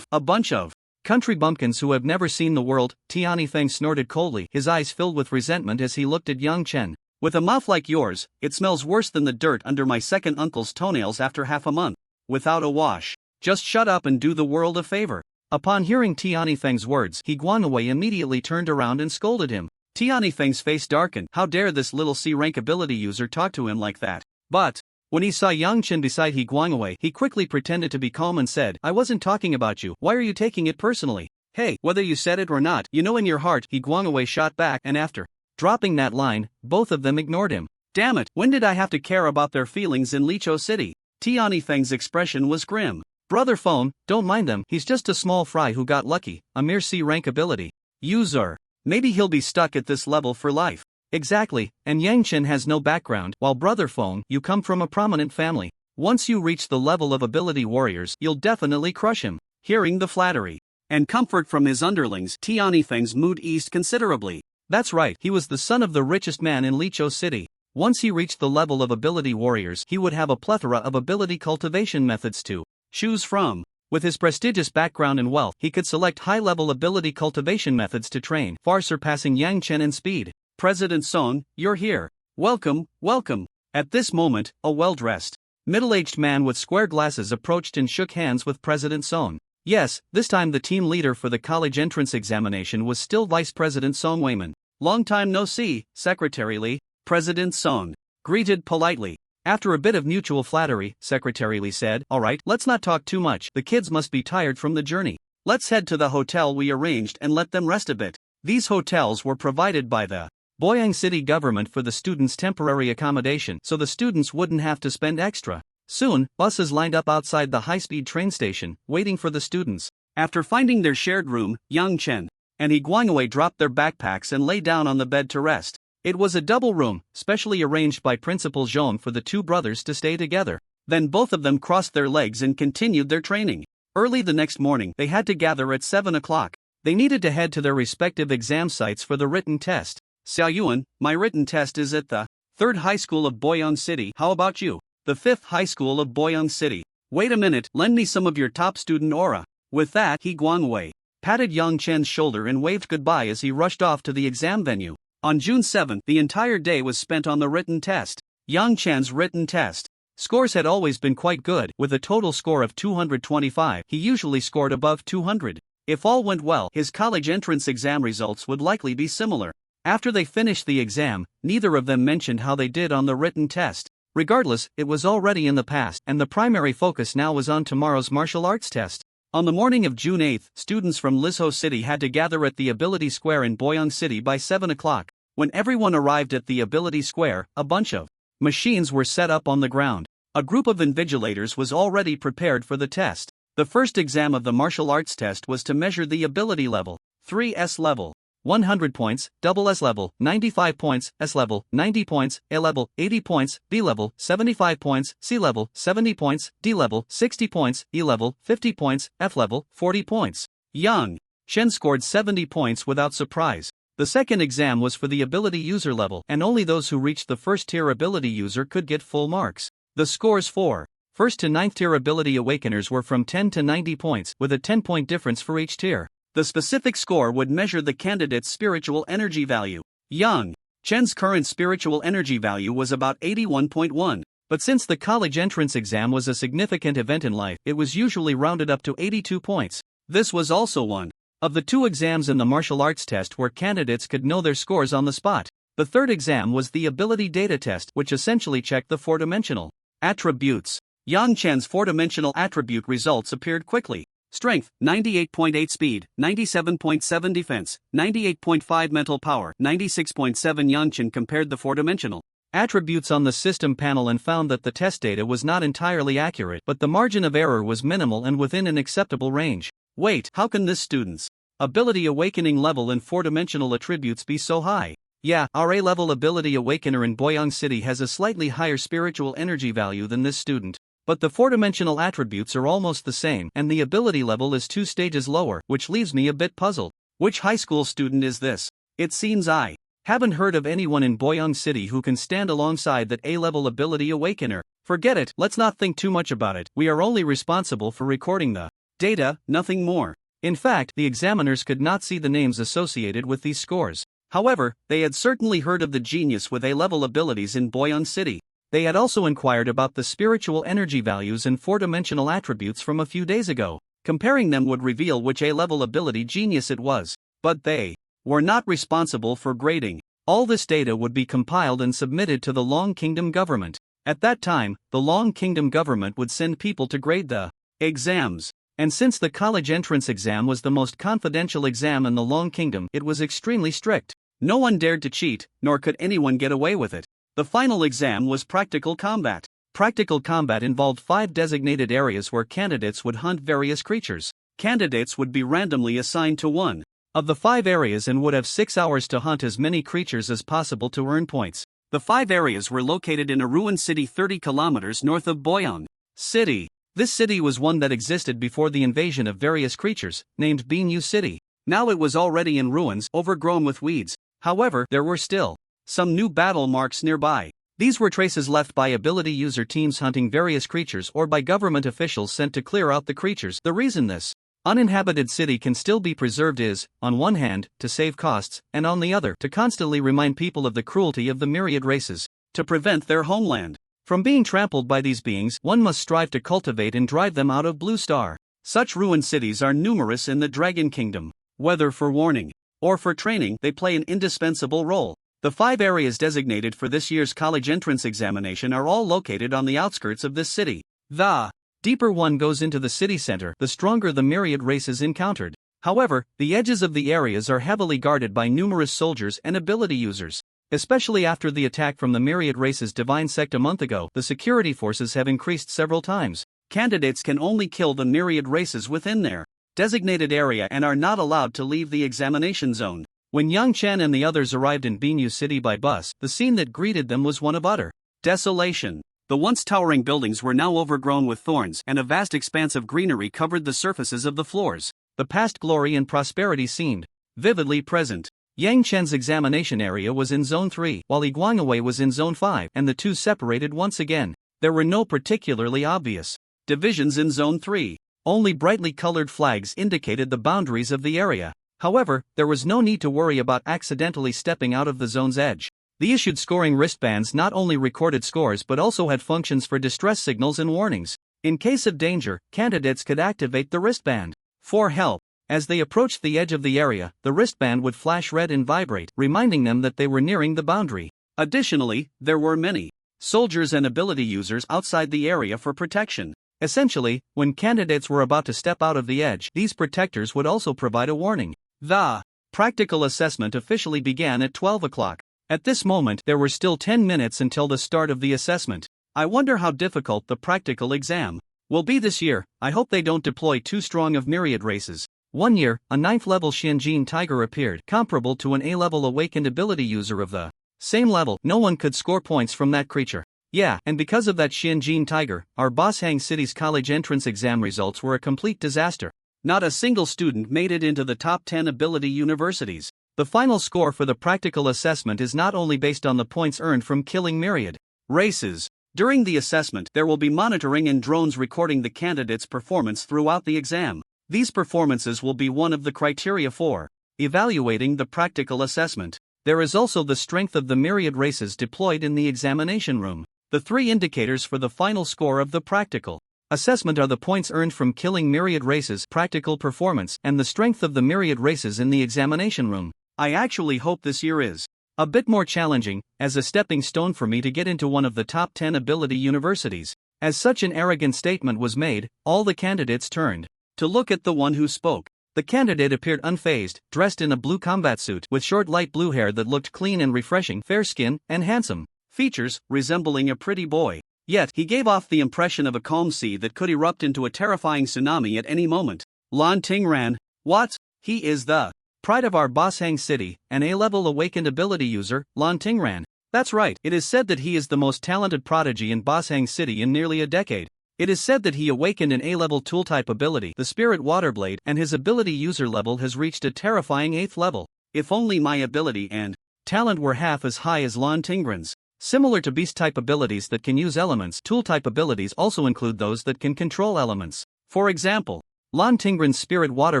A bunch of country bumpkins who have never seen the world, Tianyi Feng snorted coldly, his eyes filled with resentment as he looked at Yang Chen. With a mouth like yours, it smells worse than the dirt under my second uncle's toenails after half a month. Without a wash. Just shut up and do the world a favor. Upon hearing Tianyi Feng's words, He Guangwei immediately turned around and scolded him. Tianyi Feng's face darkened. How dare this little C-rank ability user talk to him like that? But when he saw Yang Chen beside He Guangwei, he quickly pretended to be calm and said, I wasn't talking about you, why are you taking it personally? Hey, whether you said it or not, you know in your heart, He Guangwei shot back, and after dropping that line, both of them ignored him. Damn it, when did I have to care about their feelings in Lichou City? Tianyi Feng's expression was grim. Brother Phone, don't mind them, he's just a small fry who got lucky, a mere C-rank ability. User. Maybe he'll be stuck at this level for life. Exactly, and Yang Chen has no background, while Brother Phone, you come from a prominent family. Once you reach the level of ability warriors, you'll definitely crush him. Hearing the flattery and comfort from his underlings, Tianyi Feng's mood eased considerably. That's right, he was the son of the richest man in Lichou City. Once he reached the level of ability warriors, he would have a plethora of ability cultivation methods to choose from. With his prestigious background and wealth, he could select high-level ability cultivation methods to train, far surpassing Yang Chen in speed. President Song, you're here. Welcome, welcome. At this moment, a well-dressed, middle-aged man with square glasses approached and shook hands with President Song. Yes, this time the team leader for the college entrance examination was still Vice President Song Weiman. Long time no see, Secretary Li. President Song greeted politely. After a bit of mutual flattery, Secretary Li said, Alright, let's not talk too much, the kids must be tired from the journey. Let's head to the hotel we arranged and let them rest a bit. These hotels were provided by the Boyang City government for the students' temporary accommodation, so the students wouldn't have to spend extra. Soon, buses lined up outside the high-speed train station, waiting for the students. After finding their shared room, Yang Chen and He Guangwei dropped their backpacks and lay down on the bed to rest. It was a double room, specially arranged by Principal Zhong for the two brothers to stay together. Then both of them crossed their legs and continued their training. Early the next morning, they had to gather at 7 o'clock. They needed to head to their respective exam sites for the written test. Xiao Yuan, my written test is at the 3rd High School of Boyang City. How about you? The 5th High School of Boyang City. Wait a minute, lend me some of your top student aura. With that, He Guangwei patted Yang Chen's shoulder and waved goodbye as he rushed off to the exam venue. On June 7, the entire day was spent on the written test. Yang Chen's written test scores had always been quite good, with a total score of 225. He usually scored above 200. If all went well, his college entrance exam results would likely be similar. After they finished the exam, neither of them mentioned how they did on the written test. Regardless, it was already in the past, and the primary focus now was on tomorrow's martial arts test. On the morning of June 8, students from Lichou City had to gather at the Ability Square in Boyang City by 7 o'clock. When everyone arrived at the Ability Square, a bunch of machines were set up on the ground. A group of invigilators was already prepared for the test. The first exam of the martial arts test was to measure the ability level. 3S level, 100 points, double S level, 95 points, S level, 90 points, A level, 80 points, B level, 75 points, C level, 70 points, D level, 60 points, E level, 50 points, F level, 40 points. Yang Chen scored 70 points without surprise. The second exam was for the ability user level, and only those who reached the first tier ability user could get full marks. The scores for first to 9th tier ability awakeners were from 10 to 90 points, with a 10-point difference for each tier. The specific score would measure the candidate's spiritual energy value. Yang Chen's current spiritual energy value was about 81.1, but since the college entrance exam was a significant event in life, it was usually rounded up to 82 points. This was also one of the two exams in the martial arts test where candidates could know their scores on the spot. The third exam was the ability data test, which essentially checked the four-dimensional attributes. Yang Chen's four-dimensional attribute results appeared quickly. Strength, 98.8 speed, 97.7 defense, 98.5 mental power, 96.7. Yang Chen compared the four-dimensional attributes on the system panel and found that the test data was not entirely accurate, but the margin of error was minimal and within an acceptable range. Wait, how can this student's ability awakening level in four-dimensional attributes be so high? Yeah, our A-level ability awakener in Boyang City has a slightly higher spiritual energy value than this student. But the four-dimensional attributes are almost the same, and the ability level is 2 stages lower, which leaves me a bit puzzled. Which high school student is this? It seems I haven't heard of anyone in Boyang City who can stand alongside that A-level ability awakener. Forget it, let's not think too much about it. We are only responsible for recording the data, nothing more. In fact, the examiners could not see the names associated with these scores. However, they had certainly heard of the genius with A-level abilities in Boyan City. They had also inquired about the spiritual energy values and four-dimensional attributes from a few days ago. Comparing them would reveal which A-level ability genius it was. But they were not responsible for grading. All this data would be compiled and submitted to the Long Kingdom government. At that time, the Long Kingdom government would send people to grade the exams. And since the college entrance exam was the most confidential exam in the Long Kingdom, it was extremely strict. No one dared to cheat, nor could anyone get away with it. The final exam was practical combat. Practical combat involved 5 designated areas where candidates would hunt various creatures. Candidates would be randomly assigned to one of the 5 areas and would have 6 hours to hunt as many creatures as possible to earn points. The 5 areas were located in a ruined city 30 kilometers north of Boyan City. This city was one that existed before the invasion of various creatures, named Binyu City. Now it was already in ruins, overgrown with weeds. However, there were still some new battle marks nearby. These were traces left by ability user teams hunting various creatures or by government officials sent to clear out the creatures. The reason this uninhabited city can still be preserved is, on one hand, to save costs, and on the other, to constantly remind people of the cruelty of the myriad races. To prevent their homeland from being trampled by these beings, one must strive to cultivate and drive them out of Blue Star. Such ruined cities are numerous in the Dragon Kingdom. Whether for warning or for training, they play an indispensable role. The 5 areas designated for this year's college entrance examination are all located on the outskirts of this city. The deeper one goes into the city center, the stronger the myriad races encountered. However, the edges of the areas are heavily guarded by numerous soldiers and ability users. Especially after the attack from the myriad races divine sect a month ago, the security forces have increased several times. Candidates can only kill the myriad races within their designated area and are not allowed to leave the examination zone. When Yang Chen and the others arrived in Binyu City by bus, the scene that greeted them was one of utter desolation. The once towering buildings were now overgrown with thorns, and a vast expanse of greenery covered the surfaces of the floors. The past glory and prosperity seemed vividly present. Yang Chen's examination area was in Zone 3, while Iguangwei was in Zone 5, and the two separated once again. There were no particularly obvious divisions in Zone 3. Only brightly colored flags indicated the boundaries of the area. However, there was no need to worry about accidentally stepping out of the zone's edge. The issued scoring wristbands not only recorded scores but also had functions for distress signals and warnings. In case of danger, candidates could activate the wristband for help. As they approached the edge of the area, the wristband would flash red and vibrate, reminding them that they were nearing the boundary. Additionally, there were many soldiers and ability users outside the area for protection. Essentially, when candidates were about to step out of the edge, these protectors would also provide a warning. The practical assessment officially began at 12 o'clock. At this moment, there were still 10 minutes until the start of the assessment. I wonder how difficult the practical exam will be this year. I hope they don't deploy too strong of myriad races. One year, a 9th-level Xianjin tiger appeared, comparable to an A-level awakened ability user of the same level. No one could score points from that creature. Yeah, and because of that Xianjin tiger, our Boshang City's college entrance exam results were a complete disaster. Not a single student made it into the top 10 ability universities. The final score for the practical assessment is not only based on the points earned from killing myriad races. During the assessment, there will be monitoring and drones recording the candidate's performance throughout the exam. These performances will be one of the criteria for evaluating the practical assessment. There is also the strength of the myriad races deployed in the examination room. The 3 indicators for the final score of the practical assessment are the points earned from killing myriad races, practical performance, and the strength of the myriad races in the examination room. I actually hope this year is a bit more challenging, as a stepping stone for me to get into one of the top 10 ability universities. As such an arrogant statement was made, all the candidates turned to look at the one who spoke. The candidate appeared unfazed, dressed in a blue combat suit with short light blue hair that looked clean and refreshing, fair skin, and handsome features, resembling a pretty boy. Yet, he gave off the impression of a calm sea that could erupt into a terrifying tsunami at any moment. Lan Tingran. What? He is the pride of our Boshang City, an A-level awakened ability user, Lan Tingran. That's right, it is said that he is the most talented prodigy in Boshang City in nearly a decade. It is said that he awakened an A-level tool-type ability, the Spirit Waterblade, and his ability user level has reached a terrifying 8th level. If only my ability and talent were half as high as Lan Tingran's. Similar to beast-type abilities that can use elements, tool-type abilities also include those that can control elements. For example, Lan Tingren's spirit water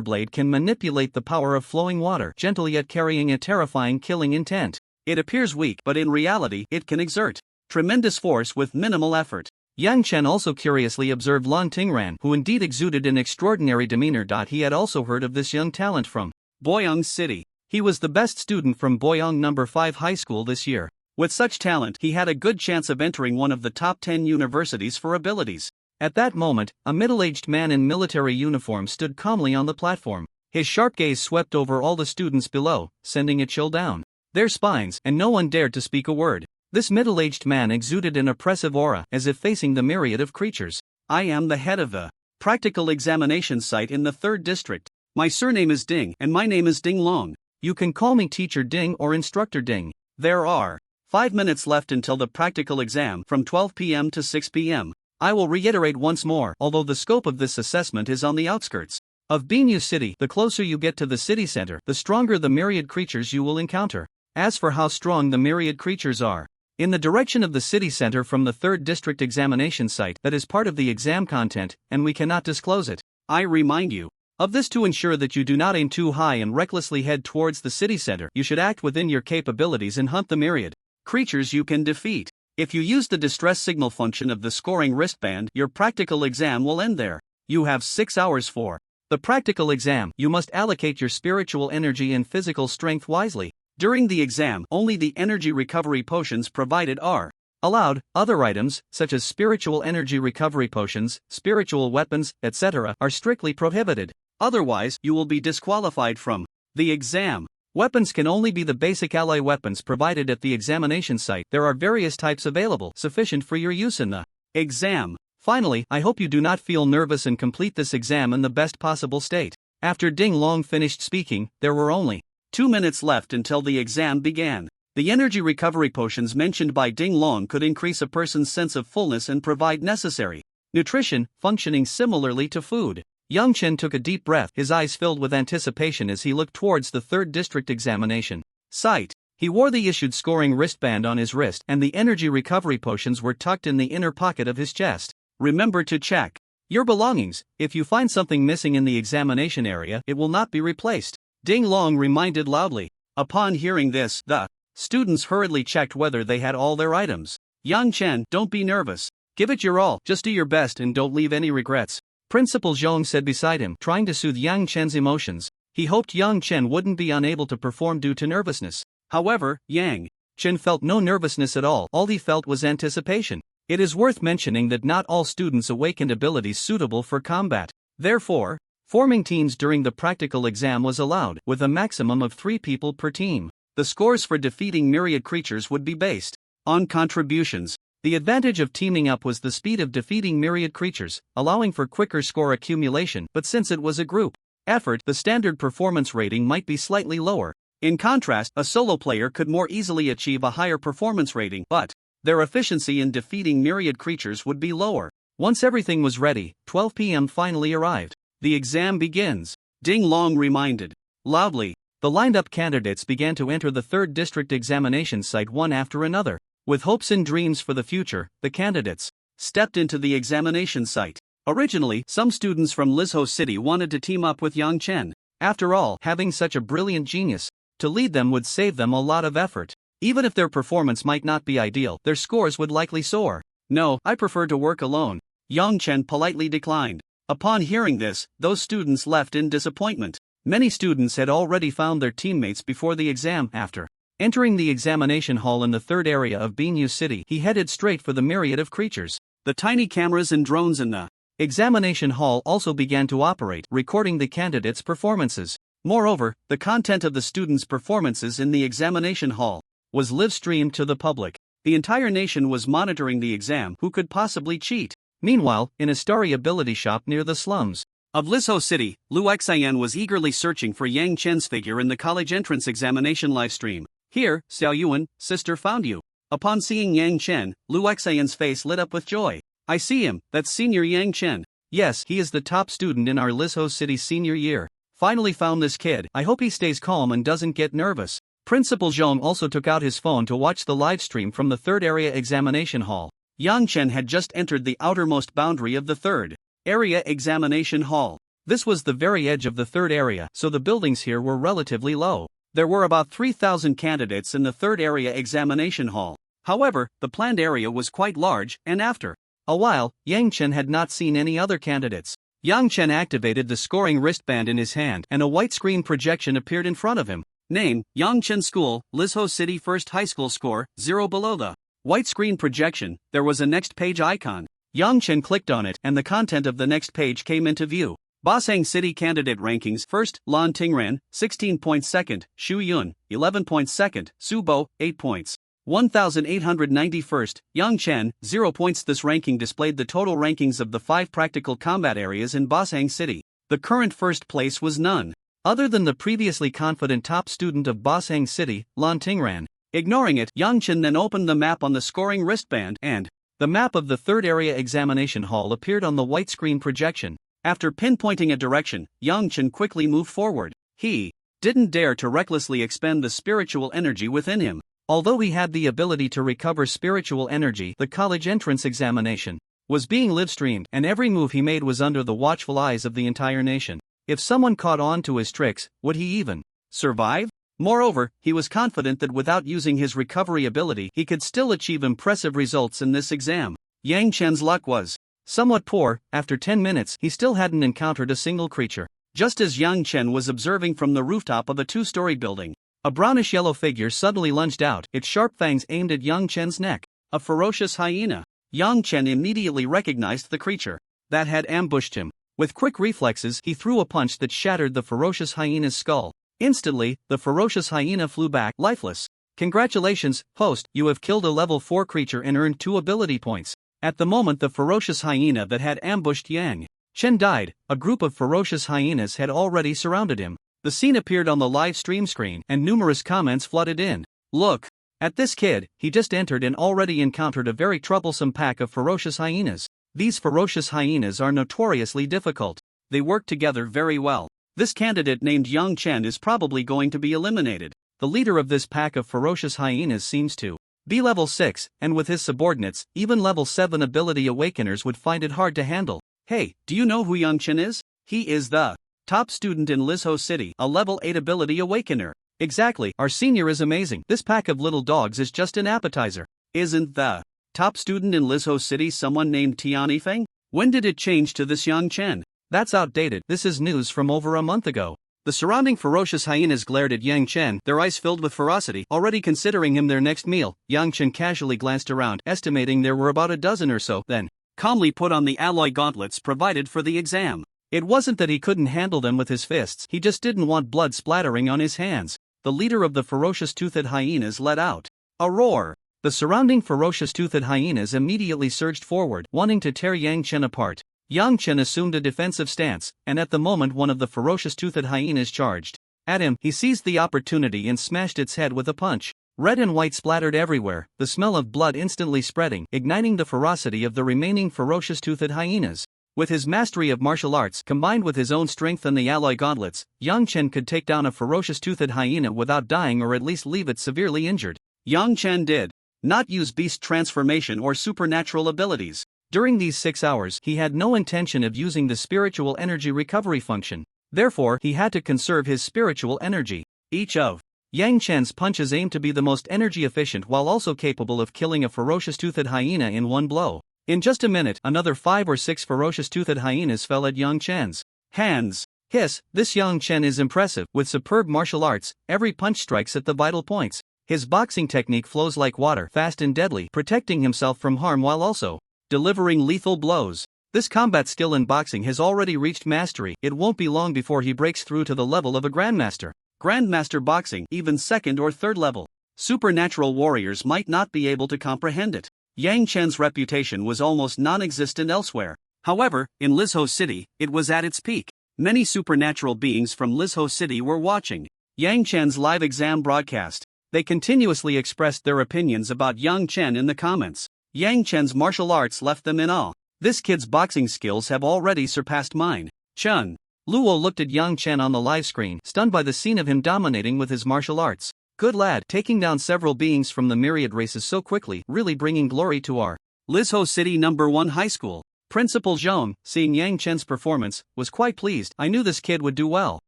blade can manipulate the power of flowing water, gently yet carrying a terrifying killing intent. It appears weak, but in reality, it can exert tremendous force with minimal effort. Yang Chen also curiously observed Lan Tingran, who indeed exuded an extraordinary demeanor. He had also heard of this young talent from Boyang City. He was the best student from Boyang No. 5 High School this year. With such talent, he had a good chance of entering one of the top 10 universities for abilities. At that moment, a middle-aged man in military uniform stood calmly on the platform. His sharp gaze swept over all the students below, sending a chill down their spines, and no one dared to speak a word. This middle-aged man exuded an oppressive aura, as if facing the myriad of creatures. I am the head of the practical examination site in the 3rd district. My surname is Ding, and my name is Ding Long. You can call me Teacher Ding or Instructor Ding. There are 5 minutes left until the practical exam from 12 p.m. to 6 p.m. I will reiterate once more, although the scope of this assessment is on the outskirts of Binyu City, the closer you get to the city center, the stronger the myriad creatures you will encounter. As for how strong the myriad creatures are, in the direction of the city center from the 3rd district examination site, that is part of the exam content, and we cannot disclose it. I remind you of this to ensure that you do not aim too high and recklessly head towards the city center. You should act within your capabilities and hunt the myriad creatures you can defeat. If you use the distress signal function of the scoring wristband, your practical exam will end there. You have 6 hours for the practical exam. You must allocate your spiritual energy and physical strength wisely. During the exam, only the energy recovery potions provided are allowed. Other items, such as spiritual energy recovery potions, spiritual weapons, etc., are strictly prohibited. Otherwise, you will be disqualified from the exam. Weapons can only be the basic ally weapons provided at the examination site. There are various types available, sufficient for your use in the exam. Finally, I hope you do not feel nervous and complete this exam in the best possible state. After Ding Long finished speaking, there were only 2 minutes left until the exam began. The energy recovery potions mentioned by Ding Long could increase a person's sense of fullness and provide necessary nutrition, functioning similarly to food. Yang Chen took a deep breath, his eyes filled with anticipation as he looked towards the 3rd district examination site. He wore the issued scoring wristband on his wrist, and the energy recovery potions were tucked in the inner pocket of his chest. Remember to check your belongings. If you find something missing in the examination area, it will not be replaced. Ding Long reminded loudly. Upon hearing this, the students hurriedly checked whether they had all their items. Yang Chen, don't be nervous. Give it your all, just do your best and don't leave any regrets. Principal Zhong said beside him, trying to soothe Yang Chen's emotions. He hoped Yang Chen wouldn't be unable to perform due to nervousness. However, Yang Chen felt no nervousness at all. All he felt was anticipation. It is worth mentioning that not all students awakened abilities suitable for combat. Therefore, forming teams during the practical exam was allowed, with a maximum of 3 people per team. The scores for defeating myriad creatures would be based on contributions. The advantage of teaming up was the speed of defeating myriad creatures, allowing for quicker score accumulation, but since it was a group effort, the standard performance rating might be slightly lower. In contrast, a solo player could more easily achieve a higher performance rating, but their efficiency in defeating myriad creatures would be lower. Once everything was ready, 12 p.m. finally arrived. The exam begins, Ding Long reminded loudly. The lined-up candidates began to enter the 3rd district examination site one after another. With hopes and dreams for the future, the candidates stepped into the examination site. Originally, some students from Lizhou City wanted to team up with Yang Chen. After all, having such a brilliant genius to lead them would save them a lot of effort. Even if their performance might not be ideal, their scores would likely soar. No, I prefer to work alone. Yang Chen politely declined. Upon hearing this, those students left in disappointment. Many students had already found their teammates before the exam. After entering the examination hall in the 3rd area of Binyu City, he headed straight for the myriad of creatures. The tiny cameras and drones in the examination hall also began to operate, recording the candidates' performances. Moreover, the content of the students' performances in the examination hall was live-streamed to the public. The entire nation was monitoring the exam. Who could possibly cheat? Meanwhile, in a starry ability shop near the slums of Lizhou City, Lu Xian was eagerly searching for Yang Chen's figure in the college entrance examination livestream. Here, Xiao Yuan, sister, found you. Upon seeing Yang Chen, Lu Xian's face lit up with joy. I see him, that's senior Yang Chen. Yes, he is the top student in our Lizhou City senior year. Finally found this kid. I hope he stays calm and doesn't get nervous. Principal Zhong also took out his phone to watch the livestream from the 3rd area examination hall. Yang Chen had just entered the outermost boundary of the 3rd area examination hall. This was the very edge of the third area, so the buildings here were relatively low. There were about 3,000 candidates in the third area examination hall. However, the planned area was quite large, and after a while, Yang Chen had not seen any other candidates. Yang Chen activated the scoring wristband in his hand, and a white screen projection appeared in front of him. Name: Yang Chen School, Lizhou City First High School. Score: 0. Below the white screen projection, there was a next page icon. Yang Chen clicked on it, and the content of the next page came into view. Basang City Candidate Rankings: First, Lan Tingran, 16 points. Second, Xu Yun, 11 points. Second, Su Bo, 8 points. 1891st, Yang Chen, 0 points. This ranking displayed the total rankings of the 5 practical combat areas in Basang City. The current first place was none other than the previously confident top student of Basang City, Lan Tingran. Ignoring it, Yang Chen then opened the map on the scoring wristband, and the map of the third area examination hall appeared on the white screen projection. After pinpointing a direction, Yang Chen quickly moved forward. He didn't dare to recklessly expend the spiritual energy within him. Although he had the ability to recover spiritual energy, the college entrance examination was being live-streamed, and every move he made was under the watchful eyes of the entire nation. If someone caught on to his tricks, would he even survive? Moreover, he was confident that without using his recovery ability, he could still achieve impressive results in this exam. Yang Chen's luck was somewhat poor. After 10 minutes, he still hadn't encountered a single creature. Just as Yang Chen was observing from the rooftop of a 2-story building, a brownish-yellow figure suddenly lunged out, its sharp fangs aimed at Yang Chen's neck. A ferocious hyena. Yang Chen immediately recognized the creature that had ambushed him. With quick reflexes, he threw a punch that shattered the ferocious hyena's skull. Instantly, the ferocious hyena flew back, lifeless. Congratulations, host, you have killed a level 4 creature and earned 2 ability points. At the moment the ferocious hyena that had ambushed Yang Chen died, a group of ferocious hyenas had already surrounded him. The scene appeared on the live stream screen, and numerous comments flooded in. Look at this kid, he just entered and already encountered a very troublesome pack of ferocious hyenas. These ferocious hyenas are notoriously difficult. They work together very well. This candidate named Yang Chen is probably going to be eliminated. The leader of this pack of ferocious hyenas seems to be level 6, and with his subordinates, even level 7 ability awakeners would find it hard to handle. Hey, do you know who Yang Chen is? He is the top student in Lizhou City, a level 8 ability awakener. Exactly, our senior is amazing. This pack of little dogs is just an appetizer. Isn't the top student in Lizhou City someone named Tian Yifeng? When did it change to this Yang Chen? That's outdated. This is news from over a month ago. The surrounding ferocious hyenas glared at Yang Chen, their eyes filled with ferocity, already considering him their next meal. Yang Chen casually glanced around, estimating there were about a dozen or so, then calmly put on the alloy gauntlets provided for the exam. It wasn't that he couldn't handle them with his fists, he just didn't want blood splattering on his hands. The leader of the ferocious toothed hyenas let out a roar. The surrounding ferocious toothed hyenas immediately surged forward, wanting to tear Yang Chen apart. Yang Chen assumed a defensive stance, and at the moment one of the ferocious toothed hyenas charged at him, he seized the opportunity and smashed its head with a punch. Red and white splattered everywhere, the smell of blood instantly spreading, igniting the ferocity of the remaining ferocious toothed hyenas. With his mastery of martial arts combined with his own strength and the alloy gauntlets, Yang Chen could take down a ferocious toothed hyena without dying or at least leave it severely injured. Yang Chen did not use beast transformation or supernatural abilities. During these 6 hours, he had no intention of using the spiritual energy recovery function. Therefore, he had to conserve his spiritual energy. Each of Yang Chen's punches aimed to be the most energy efficient while also capable of killing a ferocious toothed hyena in one blow. In just a minute, another 5 or 6 ferocious toothed hyenas fell at Yang Chen's hands. Hiss, this Yang Chen is impressive. With superb martial arts, every punch strikes at the vital points. His boxing technique flows like water, fast and deadly, protecting himself from harm while also delivering lethal blows. This combat skill in boxing has already reached mastery. It won't be long before he breaks through to the level of a grandmaster. Grandmaster boxing, even 2nd or 3rd level. Supernatural warriors might not be able to comprehend it. Yang Chen's reputation was almost non-existent elsewhere. However, in Lizhou City, it was at its peak. Many supernatural beings from Lizhou City were watching Yang Chen's live exam broadcast. They continuously expressed their opinions about Yang Chen in the comments. Yang Chen's martial arts left them in awe. This kid's boxing skills have already surpassed mine. Chun Luo looked at Yang Chen on the live screen, stunned by the scene of him dominating with his martial arts. Good lad, taking down several beings from the myriad races so quickly, really bringing glory to our Lizhou City No. 1 high school. Principal Zhong, seeing Yang Chen's performance, was quite pleased. I knew this kid would do well.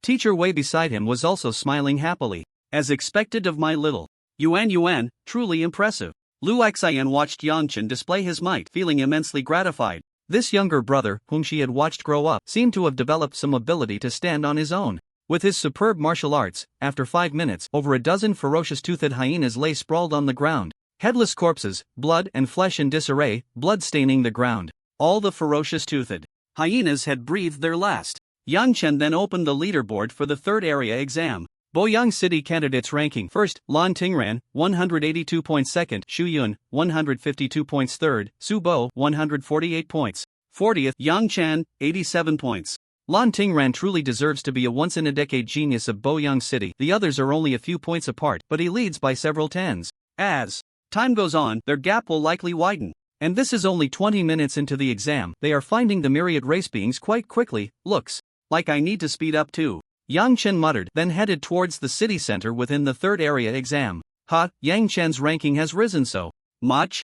Teacher Wei beside him was also smiling happily. As expected of my little Yuan, truly impressive. Lu Xian watched Yang Chen display his might, feeling immensely gratified. This younger brother, whom she had watched grow up, seemed to have developed some ability to stand on his own. With his superb martial arts, after 5 minutes, over a dozen ferocious toothed hyenas lay sprawled on the ground. Headless corpses, blood and flesh in disarray, blood staining the ground. All the ferocious toothed hyenas had breathed their last. Yang Chen then opened the leaderboard for the third area exam. Boyang City candidates ranking: first, Lan Tingran, 182 points; second, Xu Yun, 152 points; third, Su Bo, 148 points; 40th, Yang Chen, 87 points. Lan Tingran truly deserves to be a once-in-a-decade genius of Boyang City. The others are only a few points apart, but he leads by several tens. As time goes on, their gap will likely widen. And this is only 20 minutes into the exam. They are finding the myriad race beings quite quickly. Looks like I need to speed up too. Yang Chen muttered, then headed towards the city center within the third area exam. Yang Chen's ranking has risen so much?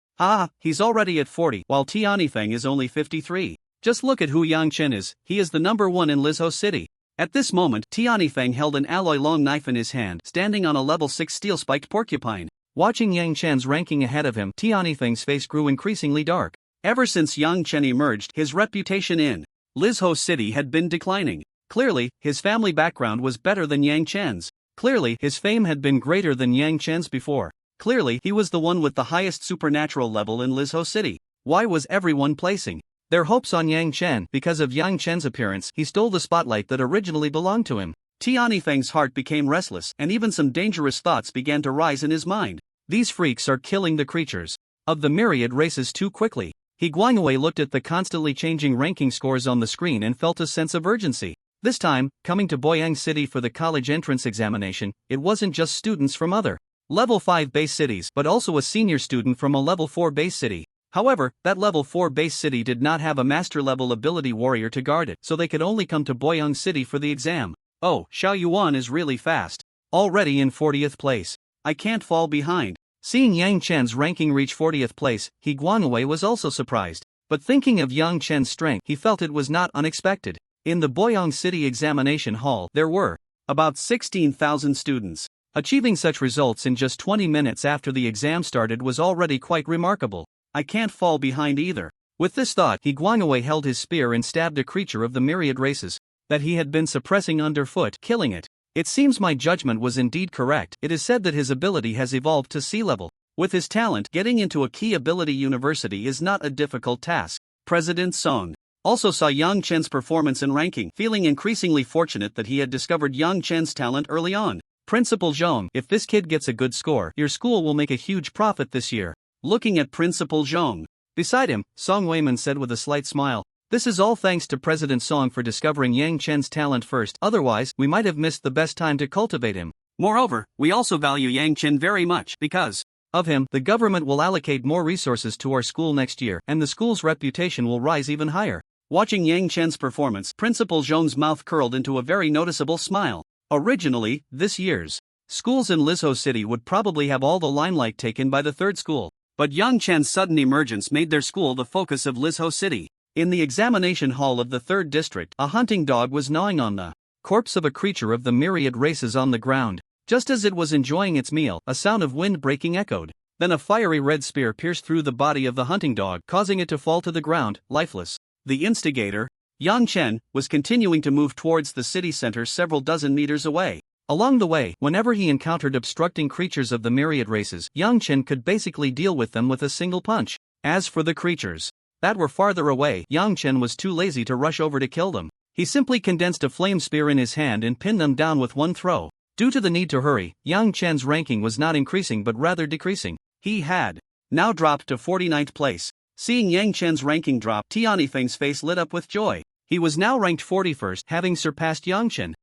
He's already at 40, while Tianifeng is only 53. Just look at who Yang Chen is. He is the number 1 in Lizhou City. At this moment, Tianifeng held an alloy long knife in his hand, standing on a level 6 steel-spiked porcupine. Watching Yang Chen's ranking ahead of him, Tianifeng's face grew increasingly dark. Ever since Yang Chen emerged, his reputation in Lizhou City had been declining. Clearly, his family background was better than Yang Chen's. Clearly, his fame had been greater than Yang Chen's before. Clearly, he was the one with the highest supernatural level in Lizhou City. Why was everyone placing their hopes on Yang Chen? Because of Yang Chen's appearance, he stole the spotlight that originally belonged to him. Tianifeng's heart became restless, and even some dangerous thoughts began to rise in his mind. These freaks are killing the creatures of the myriad races too quickly. He Guangwei looked at the constantly changing ranking scores on the screen and felt a sense of urgency. This time, coming to Boyang City for the college entrance examination, it wasn't just students from other level 5 base cities, but also a senior student from a level 4 base city. However, that level 4 base city did not have a master level ability warrior to guard it, so they could only come to Boyang City for the exam. Oh, Xiao Yuan is really fast. Already in 40th place. I can't fall behind. Seeing Yang Chen's ranking reach 40th place, He Guangwei was also surprised. But thinking of Yang Chen's strength, he felt it was not unexpected. In the Boyang City examination hall, there were about 16,000 students. Achieving such results in just 20 minutes after the exam started was already quite remarkable. I can't fall behind either. With this thought, He Guangwei held his spear and stabbed a creature of the myriad races that he had been suppressing underfoot, killing it. It seems my judgment was indeed correct. It is said that his ability has evolved to sea level. With his talent, getting into a key ability university is not a difficult task. President Song also saw Yang Chen's performance and ranking, feeling increasingly fortunate that he had discovered Yang Chen's talent early on. Principal Zhong, if this kid gets a good score, your school will make a huge profit this year. Looking at Principal Zhong beside him, Song Weiman said with a slight smile, this is all thanks to President Song for discovering Yang Chen's talent first, otherwise, we might have missed the best time to cultivate him. Moreover, we also value Yang Chen very much. Because of him, the government will allocate more resources to our school next year, and the school's reputation will rise even higher. Watching Yang Chen's performance, Principal Zhong's mouth curled into a very noticeable smile. Originally, this year's schools in Lizhou City would probably have all the limelight taken by the third school. But Yang Chen's sudden emergence made their school the focus of Lizhou City. In the examination hall of the third district, a hunting dog was gnawing on the corpse of a creature of the myriad races on the ground. Just as it was enjoying its meal, a sound of wind breaking echoed. Then a fiery red spear pierced through the body of the hunting dog, causing it to fall to the ground, lifeless. The instigator, Yang Chen, was continuing to move towards the city center several dozen meters away. Along the way, whenever he encountered obstructing creatures of the myriad races, Yang Chen could basically deal with them with a single punch. As for the creatures that were farther away, Yang Chen was too lazy to rush over to kill them. He simply condensed a flame spear in his hand and pinned them down with one throw. Due to the need to hurry, Yang Chen's ranking was not increasing but rather decreasing. He had now dropped to 49th place. Seeing Yang Chen's ranking drop, Tianifeng's face lit up with joy. He was now ranked 41st, having surpassed Yang Chen.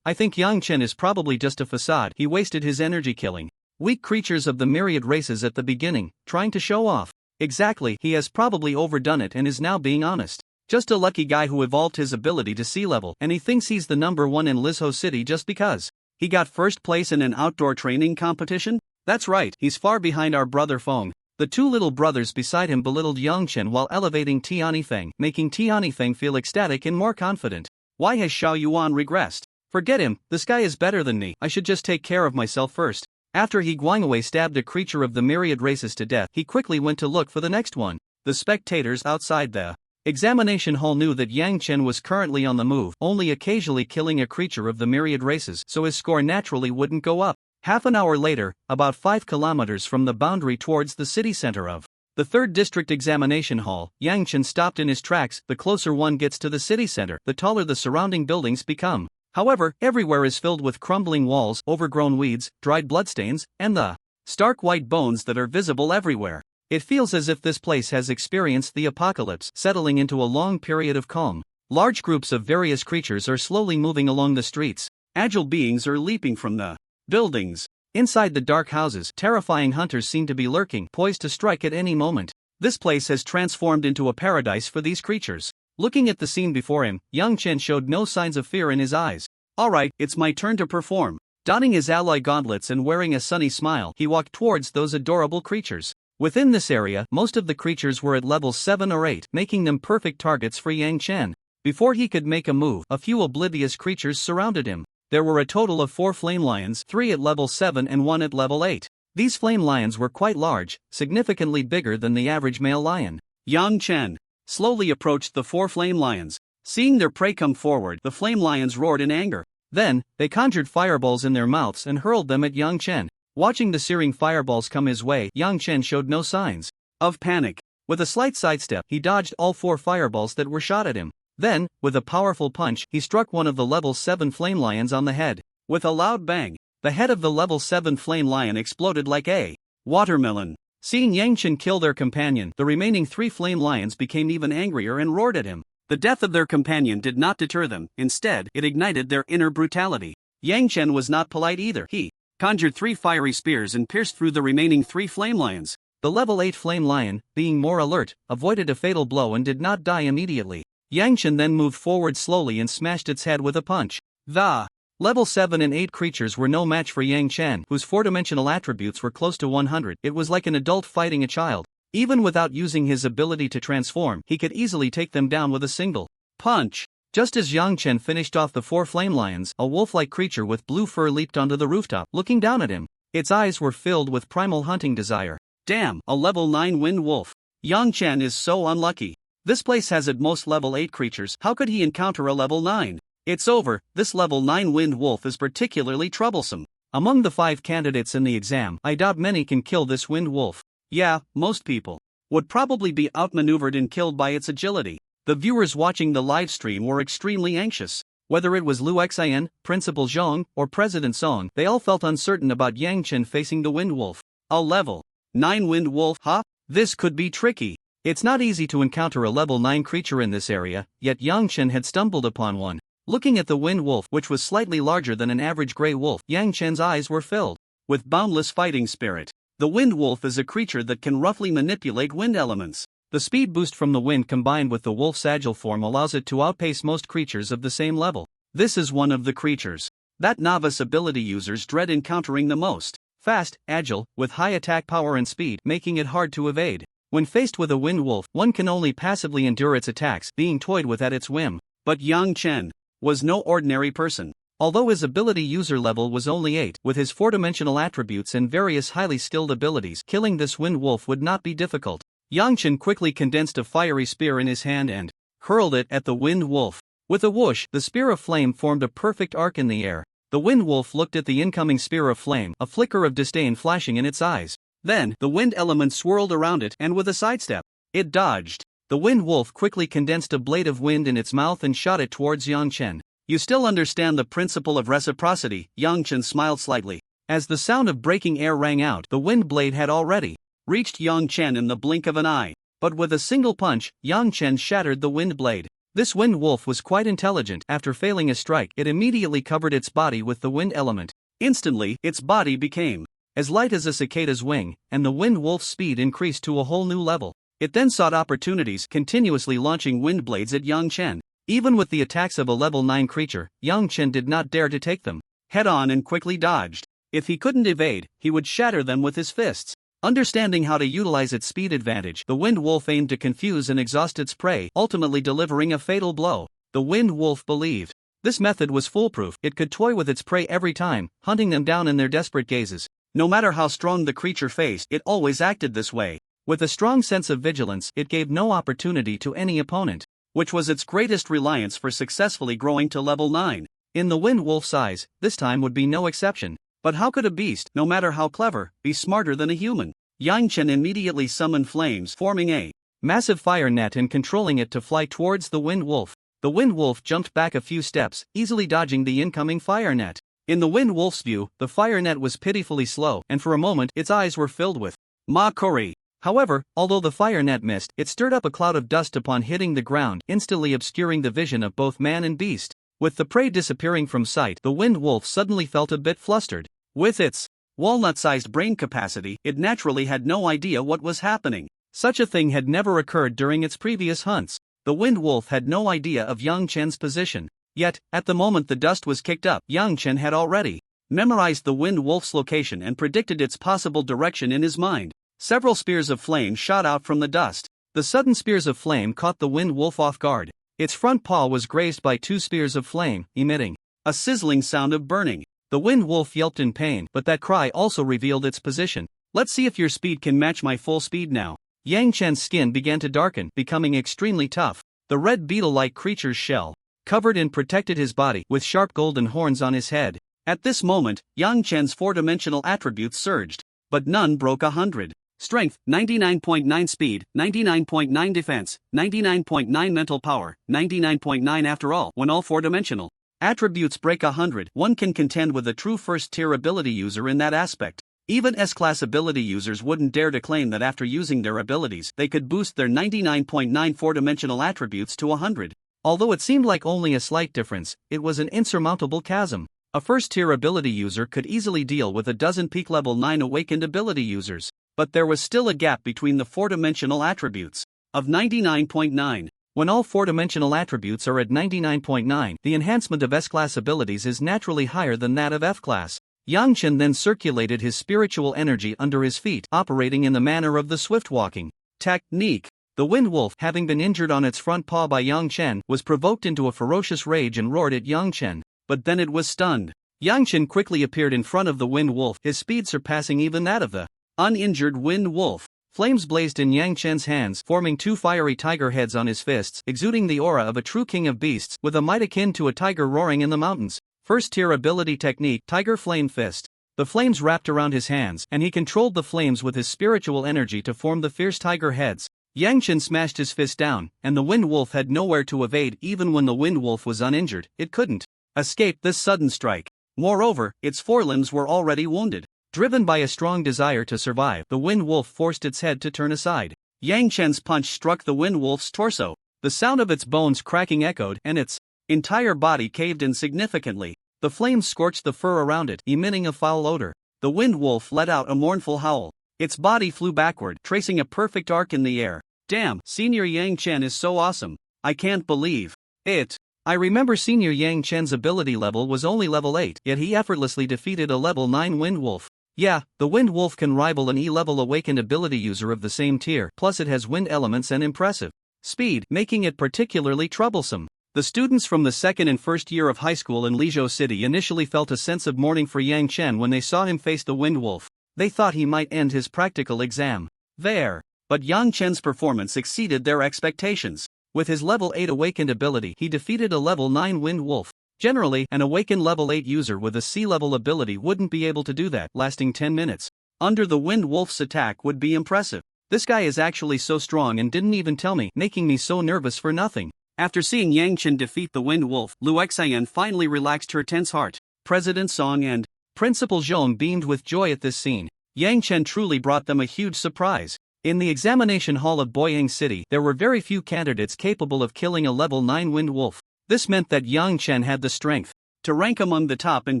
I think Yang Chen is probably just a facade. He wasted his energy killing weak creatures of the myriad races at the beginning, trying to show off. Exactly, he has probably overdone it and is now being honest. Just a lucky guy who evolved his ability to sea level, and he thinks he's the number 1 in Lizhou City just because he got first place in an outdoor training competition? That's right, he's far behind our brother Feng. The two little brothers beside him belittled Yangchen while elevating Tianifeng, making Tianifeng feel ecstatic and more confident. Why has Xiao Yuan regressed? Forget him, this guy is better than me, I should just take care of myself first. After He Guangwei stabbed a creature of the myriad races to death, he quickly went to look for the next one. The spectators outside the examination hall knew that Yang Chen was currently on the move, only occasionally killing a creature of the myriad races, so his score naturally wouldn't go up. Half an hour later, about 5 kilometers from the boundary towards the city center of the 3rd District Examination Hall, Yang Chen stopped in his tracks. The closer one gets to the city center, the taller the surrounding buildings become. However, everywhere is filled with crumbling walls, overgrown weeds, dried bloodstains, and the stark white bones that are visible everywhere. It feels as if this place has experienced the apocalypse, settling into a long period of calm. Large groups of various creatures are slowly moving along the streets. Agile beings are leaping from the buildings. Inside the dark houses, terrifying hunters seem to be lurking, poised to strike at any moment. This place has transformed into a paradise for these creatures. Looking at the scene before him, Yang Chen showed no signs of fear in his eyes. Alright, it's my turn to perform. Donning his alloy gauntlets and wearing a sunny smile, he walked towards those adorable creatures. Within this area, most of the creatures were at level 7 or 8, making them perfect targets for Yang Chen. Before he could make a move, a few oblivious creatures surrounded him. There were a total of 4 flame lions, 3 at level 7 and 1 at level 8. These flame lions were quite large, significantly bigger than the average male lion. Yang Chen slowly approached the 4 flame lions. Seeing their prey come forward, the flame lions roared in anger. Then, they conjured fireballs in their mouths and hurled them at Yang Chen. Watching the searing fireballs come his way, Yang Chen showed no signs of panic. With a slight sidestep, he dodged all 4 fireballs that were shot at him. Then, with a powerful punch, he struck one of the level 7 flame lions on the head. With a loud bang, the head of the level 7 flame lion exploded like a watermelon. Seeing Yang Chen kill their companion, the remaining 3 flame lions became even angrier and roared at him. The death of their companion did not deter them, instead, it ignited their inner brutality. Yang Chen was not polite either. He conjured 3 fiery spears and pierced through the remaining 3 flame lions. The level 8 flame lion, being more alert, avoided a fatal blow and did not die immediately. Yang Chen then moved forward slowly and smashed its head with a punch. The level 7 and 8 creatures were no match for Yang Chen, whose 4-dimensional attributes were close to 100. It was like an adult fighting a child. Even without using his ability to transform, he could easily take them down with a single punch. Just as Yang Chen finished off the 4 flame lions, a wolf-like creature with blue fur leaped onto the rooftop, looking down at him. Its eyes were filled with primal hunting desire. Damn, a level 9 wind wolf. Yang Chen is so unlucky. This place has at most level 8 creatures, how could he encounter a level 9? It's over, this level 9 wind wolf is particularly troublesome. Among the 5 candidates in the exam, I doubt many can kill this wind wolf. Yeah, most people would probably be outmaneuvered and killed by its agility. The viewers watching the live stream were extremely anxious. Whether it was Lu Xian, Principal Zhong, or President Song, they all felt uncertain about Yang Chen facing the wind wolf. A level 9 wind wolf, huh? This could be tricky. It's not easy to encounter a level 9 creature in this area, yet Yang Chen had stumbled upon one. Looking at the wind wolf, which was slightly larger than an average gray wolf, Yang Chen's eyes were filled with boundless fighting spirit. The wind wolf is a creature that can roughly manipulate wind elements. The speed boost from the wind combined with the wolf's agile form allows it to outpace most creatures of the same level. This is one of the creatures that novice ability users dread encountering the most. Fast, agile, with high attack power and speed, making it hard to evade. When faced with a wind wolf, one can only passively endure its attacks, being toyed with at its whim. But Yang Chen was no ordinary person. Although his ability user level was only 8, with his 4-dimensional attributes and various highly skilled abilities, killing this wind wolf would not be difficult. Yang Chen quickly condensed a fiery spear in his hand and hurled it at the wind wolf. With a whoosh, the spear of flame formed a perfect arc in the air. The wind wolf looked at the incoming spear of flame, a flicker of disdain flashing in its eyes. Then, the wind element swirled around it and with a sidestep, it dodged. The wind wolf quickly condensed a blade of wind in its mouth and shot it towards Yang Chen. You still understand the principle of reciprocity, Yang Chen smiled slightly. As the sound of breaking air rang out, the wind blade had already reached Yang Chen in the blink of an eye. But with a single punch, Yang Chen shattered the wind blade. This wind wolf was quite intelligent. After failing a strike, it immediately covered its body with the wind element. Instantly, its body became as light as a cicada's wing, and the wind wolf's speed increased to a whole new level. It then sought opportunities, continuously launching wind blades at Yang Chen. Even with the attacks of a level 9 creature, Yang Chen did not dare to take them head on and quickly dodged. If he couldn't evade, he would shatter them with his fists. Understanding how to utilize its speed advantage, the Wind Wolf aimed to confuse and exhaust its prey, ultimately delivering a fatal blow. The Wind Wolf believed this method was foolproof. It could toy with its prey every time, hunting them down in their desperate gazes. No matter how strong the creature faced, it always acted this way. With a strong sense of vigilance, it gave no opportunity to any opponent, which was its greatest reliance for successfully growing to level 9. In the Wind Wolf's eyes, this time would be no exception. But how could a beast, no matter how clever, be smarter than a human? Yang Chen immediately summoned flames, forming a massive fire net and controlling it to fly towards the Wind Wolf. The Wind Wolf jumped back a few steps, easily dodging the incoming fire net. In the Wind Wolf's view, the fire net was pitifully slow, and for a moment its eyes were filled with mockery. However, although the fire net missed, it stirred up a cloud of dust upon hitting the ground, instantly obscuring the vision of both man and beast. With the prey disappearing from sight, the Wind Wolf suddenly felt a bit flustered. With its walnut-sized brain capacity, it naturally had no idea what was happening. Such a thing had never occurred during its previous hunts. The Wind Wolf had no idea of Yang Chen's position. Yet, at the moment the dust was kicked up, Yang Chen had already memorized the Wind Wolf's location and predicted its possible direction in his mind. Several spears of flame shot out from the dust. The sudden spears of flame caught the Wind Wolf off guard. Its front paw was grazed by 2 spears of flame, emitting a sizzling sound of burning. The Wind Wolf yelped in pain, but that cry also revealed its position. Let's see if your speed can match my full speed now. Yang Chen's skin began to darken, becoming extremely tough. The red beetle-like creature's shell covered and protected his body, with sharp golden horns on his head. At this moment, Yang Chen's 4-dimensional attributes surged, but none broke 100. Strength, 99.9 speed, 99.9 defense, 99.9 mental power, 99.9 after all. When all 4-dimensional attributes break 100, one can contend with a true first-tier ability user in that aspect. Even S-class ability users wouldn't dare to claim that after using their abilities they could boost their 99.9 4-dimensional attributes to 100. Although it seemed like only a slight difference, it was an insurmountable chasm. A first-tier ability user could easily deal with a dozen peak level 9 awakened ability users. But there was still a gap between the 4-dimensional attributes of 99.9. When all 4-dimensional attributes are at 99.9, the enhancement of S-class abilities is naturally higher than that of F-class. Yang Chen then circulated his spiritual energy under his feet, operating in the manner of the swift-walking technique. The Wind Wolf, having been injured on its front paw by Yang Chen, was provoked into a ferocious rage and roared at Yang Chen. But then it was stunned. Yang Chen quickly appeared in front of the Wind Wolf, his speed surpassing even that of the uninjured Wind Wolf. Flames blazed in Yang Chen's hands, forming 2 fiery tiger heads on his fists, exuding the aura of a true king of beasts, with a might akin to a tiger roaring in the mountains. First-tier ability technique, Tiger Flame Fist. The flames wrapped around his hands, and he controlled the flames with his spiritual energy to form the fierce tiger heads. Yang Chen smashed his fist down, and the Wind Wolf had nowhere to evade. Even when the Wind Wolf was uninjured, it couldn't escape this sudden strike. Moreover, its forelimbs were already wounded. Driven by a strong desire to survive, the Wind Wolf forced its head to turn aside. Yang Chen's punch struck the Wind Wolf's torso. The sound of its bones cracking echoed, and its entire body caved in significantly. The flames scorched the fur around it, emitting a foul odor. The Wind Wolf let out a mournful howl. Its body flew backward, tracing a perfect arc in the air. Damn, Senior Yang Chen is so awesome. I can't believe it. I remember Senior Yang Chen's ability level was only level 8, yet he effortlessly defeated a level 9 Wind Wolf. Yeah, the Wind Wolf can rival an E-level awakened ability user of the same tier, plus it has wind elements and impressive speed, making it particularly troublesome. The students from the second and first year of high school in Lizhou City initially felt a sense of mourning for Yang Chen when they saw him face the Wind Wolf. They thought he might end his practical exam there. But Yang Chen's performance exceeded their expectations. With his level 8 awakened ability, he defeated a level 9 Wind Wolf. Generally, an awakened level 8 user with a C-level ability wouldn't be able to do that, lasting 10 minutes. Under the Wind Wolf's attack would be impressive. This guy is actually so strong and didn't even tell me, making me so nervous for nothing. After seeing Yang Chen defeat the Wind Wolf, Lu Xian finally relaxed her tense heart. President Song and Principal Zhong beamed with joy at this scene. Yang Chen truly brought them a huge surprise. In the examination hall of Boyang City, there were very few candidates capable of killing a level 9 Wind Wolf. This meant that Yang Chen had the strength to rank among the top in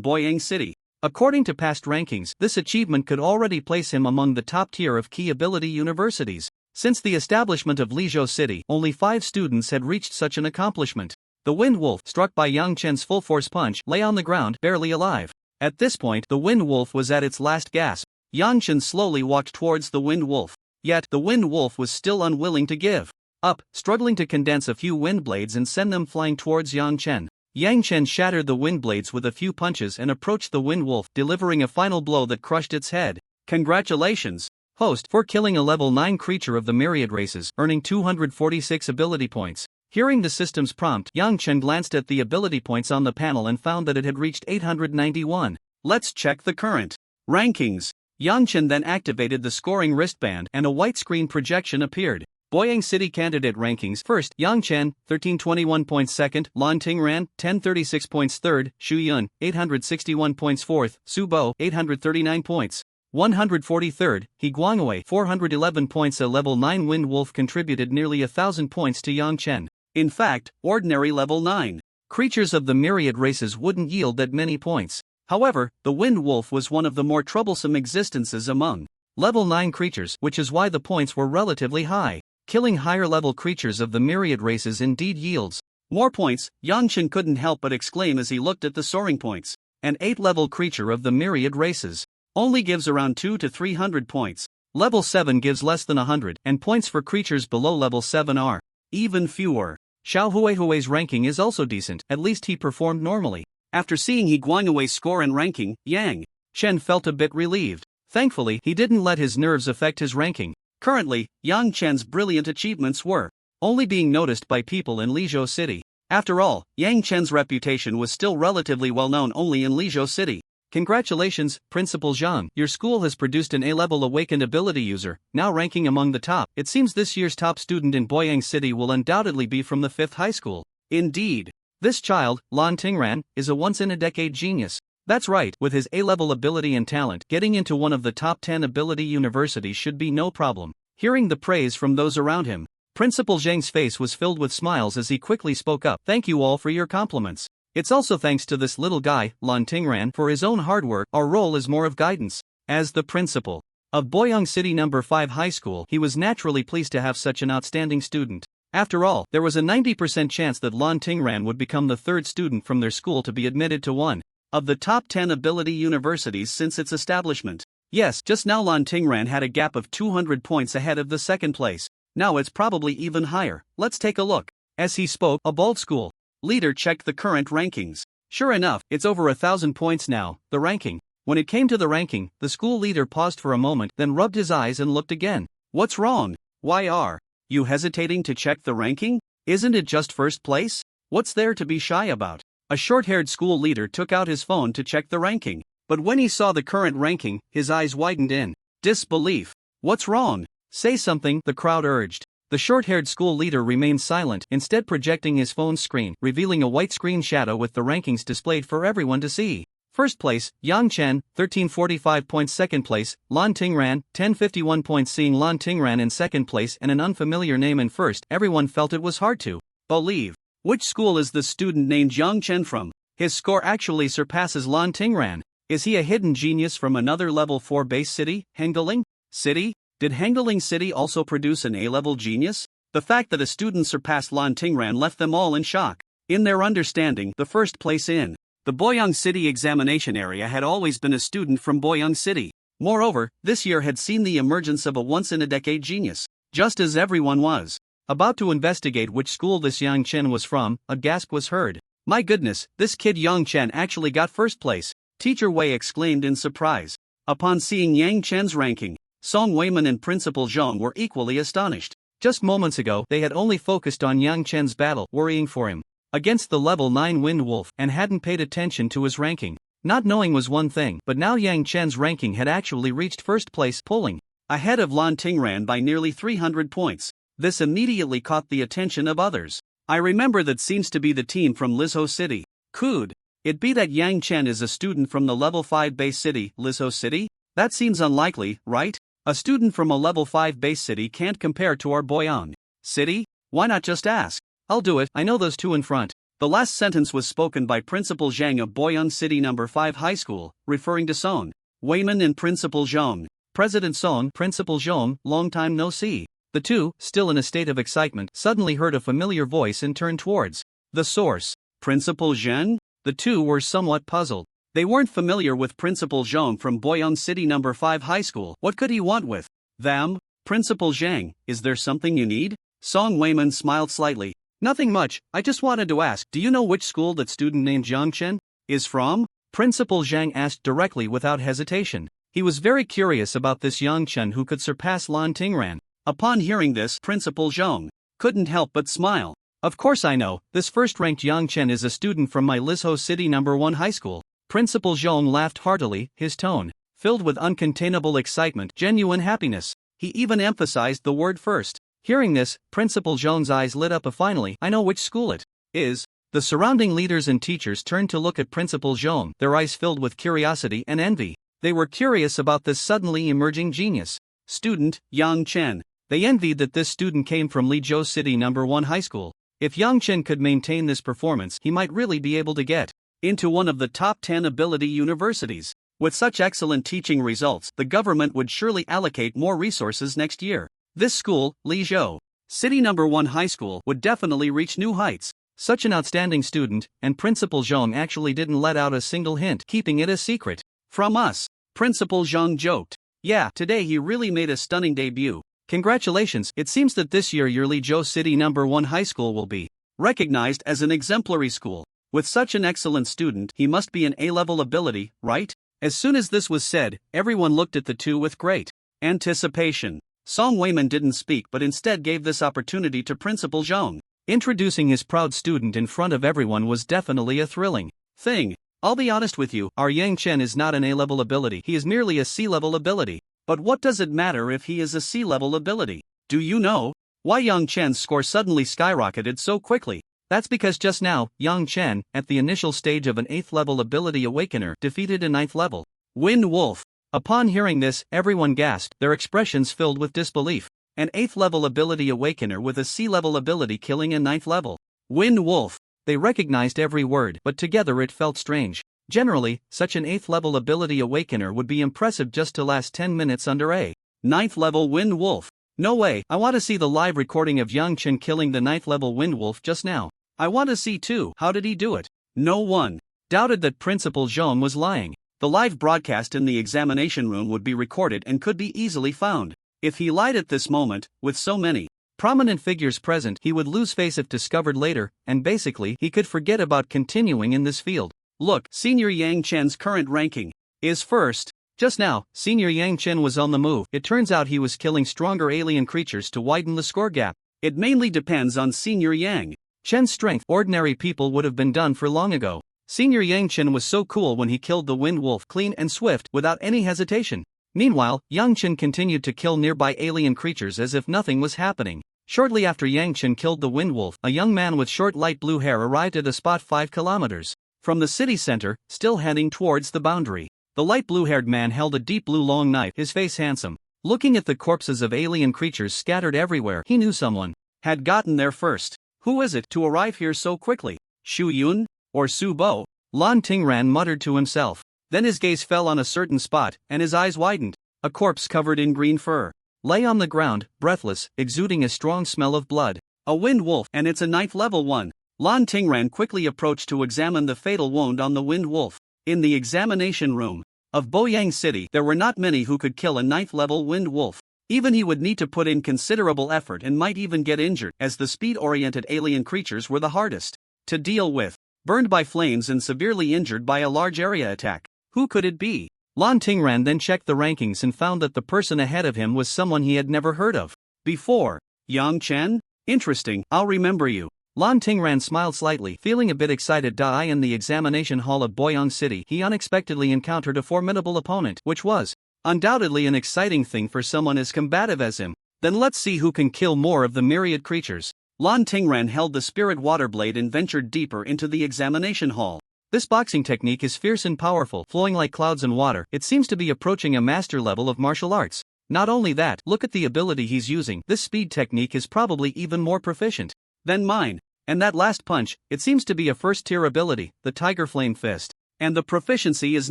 Boyang City. According to past rankings, this achievement could already place him among the top tier of key ability universities. Since the establishment of Lizhou City, only 5 students had reached such an accomplishment. The Wind Wolf, struck by Yang Chen's full-force punch, lay on the ground, barely alive. At this point, the Wind Wolf was at its last gasp. Yang Chen slowly walked towards the Wind Wolf. Yet, the Wind Wolf was still unwilling to give up, struggling to condense a few wind blades and send them flying towards Yang Chen. Yang Chen shattered the wind blades with a few punches and approached the Wind Wolf, delivering a final blow that crushed its head. Congratulations, host, for killing a level 9 creature of the myriad races, earning 246 ability points. Hearing the system's prompt, Yang Chen glanced at the ability points on the panel and found that it had reached 891. Let's check the current rankings. Yang Chen then activated the scoring wristband and a white screen projection appeared. Boyang City candidate rankings: first, Yang Chen, 1321 points; second, Lan Tingran, 1036 points; third, Xu Yun, 861 points; fourth, Su Bo, 839 points. 143rd, He Guangwei, 411 points. A level 9 Wind Wolf contributed nearly 1,000 points to Yang Chen. In fact, ordinary level 9 creatures of the myriad races wouldn't yield that many points. However, the Wind Wolf was one of the more troublesome existences among level 9 creatures, which is why the points were relatively high. Killing higher level creatures of the myriad races indeed yields more points. Yang Chen couldn't help but exclaim as he looked at the soaring points. An 8th-level creature of the myriad races only gives around 200 to 300 points. Level 7 gives less than 100, and points for creatures below level 7 are even fewer. Xiao Huihui's ranking is also decent, at least he performed normally. After seeing He Guangwei's score and ranking, Yang Chen felt a bit relieved. Thankfully, he didn't let his nerves affect his ranking. Currently, Yang Chen's brilliant achievements were only being noticed by people in Lizhou City. After all, Yang Chen's reputation was still relatively well known only in Lizhou City. Congratulations, Principal Zhang. Your school has produced an A-level awakened ability user, now ranking among the top. It seems this year's top student in Boyang City will undoubtedly be from the 5th high school. Indeed. This child, Lan Tingran, is a once-in-a-decade genius. That's right, with his A-level ability and talent, getting into one of the top 10 ability universities should be no problem. Hearing the praise from those around him, Principal Zhang's face was filled with smiles as he quickly spoke up. Thank you all for your compliments. It's also thanks to this little guy, Lan Tingran, for his own hard work. Our role is more of guidance. As the principal of Boyang City No. 5 High School, he was naturally pleased to have such an outstanding student. After all, there was a 90% chance that Lan Tingran would become the 3rd student from their school to be admitted to one of the top 10 ability universities since its establishment. Yes, just now Lan Tingran had a gap of 200 points ahead of the 2nd place. Now it's probably even higher. Let's take a look. As he spoke, a bold school leader checked the current rankings. Sure enough, it's over 1,000 points now, the ranking. When it came to the ranking, the school leader paused for a moment, then rubbed his eyes and looked again. What's wrong? Why are you hesitating to check the ranking? Isn't it just 1st place? What's there to be shy about? A short-haired school leader took out his phone to check the ranking. But when he saw the current ranking, his eyes widened in disbelief. What's wrong? Say something, the crowd urged. The short-haired school leader remained silent, instead projecting his phone's screen, revealing a white screen shadow with the rankings displayed for everyone to see. 1st place, Yang Chen, 1345 points. 2nd place, Lan Tingran, 1051 points. Seeing Lan Tingran in 2nd place and an unfamiliar name in 1st, everyone felt it was hard to believe. Which school is the student named Yang Chen from? His score actually surpasses Lan Tingran. Is he a hidden genius from another level 4 base city, Hengeling City? Did Hengeling City also produce an A-level genius? The fact that a student surpassed Lan Tingran left them all in shock. In their understanding, the 1st place in the Boyang City examination area had always been a student from Boyang City. Moreover, this year had seen the emergence of a once-in-a-decade genius. Just as everyone was about to investigate which school this Yang Chen was from, a gasp was heard. My goodness, this kid Yang Chen actually got 1st place. Teacher Wei exclaimed in surprise. Upon seeing Yang Chen's ranking, Song Weiman and Principal Zhang were equally astonished. Just moments ago, they had only focused on Yang Chen's battle, worrying for him against the level 9 Wind Wolf, and hadn't paid attention to his ranking. Not knowing was one thing, but now Yang Chen's ranking had actually reached 1st place, pulling ahead of Lan Tingran by nearly 300 points. This immediately caught the attention of others. I remember that seems to be the team from Lizhou City. Could it be that Yang Chen is a student from the level 5 base city, Lizhou City? That seems unlikely, right? A student from a level 5 base city can't compare to our Boyang City? Why not just ask? I'll do it, I know those two in front. The last sentence was spoken by Principal Zhang of Boyang City No. 5 High School, referring to Song Weiman and Principal Zhang. President Song, Principal Zhang, long time no see. The two, still in a state of excitement, suddenly heard a familiar voice and turned towards the source. Principal Zhang? The two were somewhat puzzled. They weren't familiar with Principal Zhang from Boyang City No. 5 High School. What could he want with them? Principal Zhang, is there something you need? Song Weiman smiled slightly. Nothing much, I just wanted to ask, do you know which school that student named Jiang Chen is from? Principal Zhang asked directly without hesitation. He was very curious about this Yang Chen who could surpass Lan Tingran. Upon hearing this, Principal Zhang couldn't help but smile. Of course I know, this first-ranked Yang Chen is a student from my Lizhou City No. 1 High School. Principal Zhang laughed heartily, his tone filled with uncontainable excitement, genuine happiness. He even emphasized the word first. Hearing this, Principal Zhang's eyes lit up. Finally, I know which school it is. The surrounding leaders and teachers turned to look at Principal Zhang, their eyes filled with curiosity and envy. They were curious about this suddenly emerging genius. Student, Yang Chen. They envied that this student came from Lizhou City No. 1 High School. If Yang Chen could maintain this performance, he might really be able to get into one of the top 10 ability universities. With such excellent teaching results, the government would surely allocate more resources next year. This school, Lizhou City No. 1 High School, would definitely reach new heights. Such an outstanding student, and Principal Zhang actually didn't let out a single hint, keeping it a secret from us. Principal Zhang joked. Yeah, today he really made a stunning debut. Congratulations, it seems that this year your Lizhou City No. 1 High School will be recognized as an exemplary school. With such an excellent student, he must be an A-level ability, right? As soon as this was said, everyone looked at the two with great anticipation. Song Weiman didn't speak but instead gave this opportunity to Principal Zhang. Introducing his proud student in front of everyone was definitely a thrilling thing. I'll be honest with you, our Yang Chen is not an A-level ability, he is merely a C-level ability. But what does it matter if he is a C-level ability? Do you know why Yang Chen's score suddenly skyrocketed so quickly? That's because just now, Yang Chen, at the initial stage of an 8th level ability awakener, defeated a 9th level Wind Wolf. Upon hearing this, everyone gasped, their expressions filled with disbelief. An 8th level ability awakener with a C-level ability killing a 9th level Wind Wolf. They recognized every word, but together it felt strange. Generally, such an 8th level ability awakener would be impressive just to last 10 minutes under a 9th level Wind Wolf. No way, I want to see the live recording of Yang Chen killing the 9th level Wind Wolf just now. I want to see too, how did he do it? No one doubted that Principal Zhang was lying. The live broadcast in the examination room would be recorded and could be easily found. If he lied at this moment, with so many prominent figures present, he would lose face if discovered later, and basically, he could forget about continuing in this field. Look, Senior Yang Chen's current ranking is first. Just now, Senior Yang Chen was on the move. It turns out he was killing stronger alien creatures to widen the score gap. It mainly depends on Senior Yang Chen's strength. Ordinary people would have been done for long ago. Senior Yang Chen was so cool when he killed the Wind Wolf clean and swift without any hesitation. Meanwhile, Yang Chen continued to kill nearby alien creatures as if nothing was happening. Shortly after Yang Chen killed the Wind Wolf, a young man with short light blue hair arrived at a spot 5 kilometers from the city center, still heading towards the boundary. The light blue-haired man held a deep blue long knife, his face handsome. Looking at the corpses of alien creatures scattered everywhere, he knew someone had gotten there first. Who is it to arrive here so quickly? Xu Yun? Or Su Bo? Lan Tingran muttered to himself. Then his gaze fell on a certain spot, and his eyes widened. A corpse covered in green fur lay on the ground, breathless, exuding a strong smell of blood. A Wind Wolf, and it's a 9th level one. Lan Tingran quickly approached to examine the fatal wound on the Wind Wolf. In the examination room of Boyang City, there were not many who could kill a 9th level Wind Wolf. Even he would need to put in considerable effort and might even get injured, as the speed-oriented alien creatures were the hardest to deal with. Burned by flames and severely injured by a large area attack. Who could it be? Lan Tingran then checked the rankings and found that the person ahead of him was someone he had never heard of before. Yang Chen? Interesting, I'll remember you. Lan Tingran smiled slightly, feeling a bit excited. In the examination hall of Boyang City, he unexpectedly encountered a formidable opponent, which was undoubtedly an exciting thing for someone as combative as him. Then let's see who can kill more of the myriad creatures. Lan Tingran held the spirit water blade and ventured deeper into the examination hall. This boxing technique is fierce and powerful, flowing like clouds in water. It seems to be approaching a master level of martial arts. Not only that, look at the ability he's using. This speed technique is probably even more proficient than mine. And that last punch, it seems to be a first-tier ability, the Tiger Flame Fist. And the proficiency is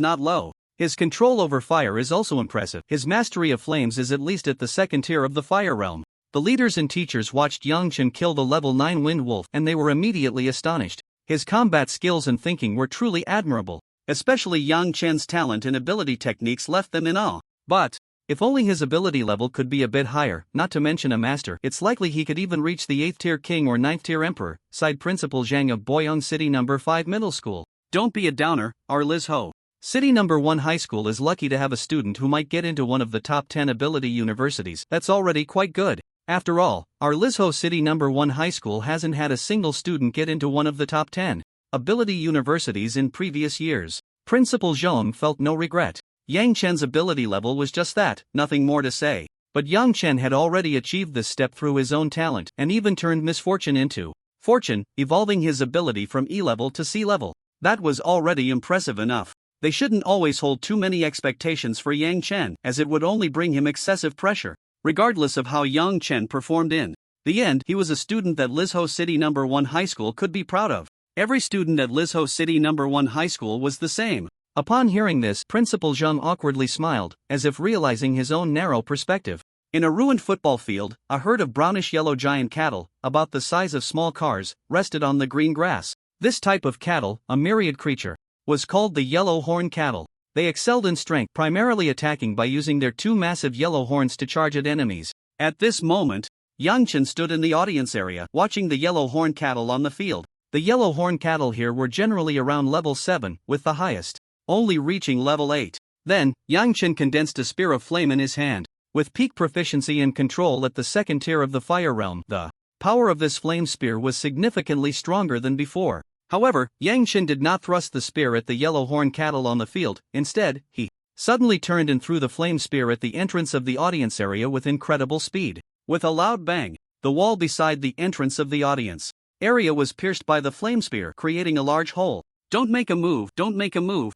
not low. His control over fire is also impressive. His mastery of flames is at least at the 2nd tier of the fire realm. The leaders and teachers watched Yang Chen kill the level 9 Wind Wolf, and they were immediately astonished. His combat skills and thinking were truly admirable. Especially Yang Chen's talent and ability techniques left them in awe. But if only his ability level could be a bit higher, not to mention a master, it's likely he could even reach the 8th tier king or 9th tier emperor, sighed Principal Zhang of Boyong City No. 5 Middle School. Don't be a downer, our Liz Ho. City No. 1 High School is lucky to have a student who might get into one of the top 10 ability universities. That's already quite good. After all, our Liz Ho City No. 1 High School hasn't had a single student get into one of the top 10 ability universities in previous years. Principal Zhang felt no regret. Yang Chen's ability level was just that, nothing more to say. But Yang Chen had already achieved this step through his own talent and even turned misfortune into fortune, evolving his ability from E level to C level. That was already impressive enough. They shouldn't always hold too many expectations for Yang Chen, as it would only bring him excessive pressure. Regardless of how Yang Chen performed in the end, he was a student that Liz Ho City No. 1 High School could be proud of. Every student at Liz Ho City No. 1 High School was the same. Upon hearing this, Principal Zhang awkwardly smiled, as if realizing his own narrow perspective. In a ruined football field, a herd of brownish-yellow giant cattle, about the size of small cars, rested on the green grass. This type of cattle, a myriad creature, was called the yellow horn cattle. They excelled in strength, primarily attacking by using their 2 massive yellow horns to charge at enemies. At this moment, Yang Chen stood in the audience area, watching the yellow horn cattle on the field. The yellow horn cattle here were generally around level 7, with the highest only reaching level 8. Then, Yang Chen condensed a spear of flame in his hand. With peak proficiency and control at the 2nd tier of the fire realm, the power of this flame spear was significantly stronger than before. However, Yang Chen did not thrust the spear at the yellow horn cattle on the field. Instead, he suddenly turned and threw the flame spear at the entrance of the audience area with incredible speed. With a loud bang, the wall beside the entrance of the audience area was pierced by the flame spear, creating a large hole. Don't make a move,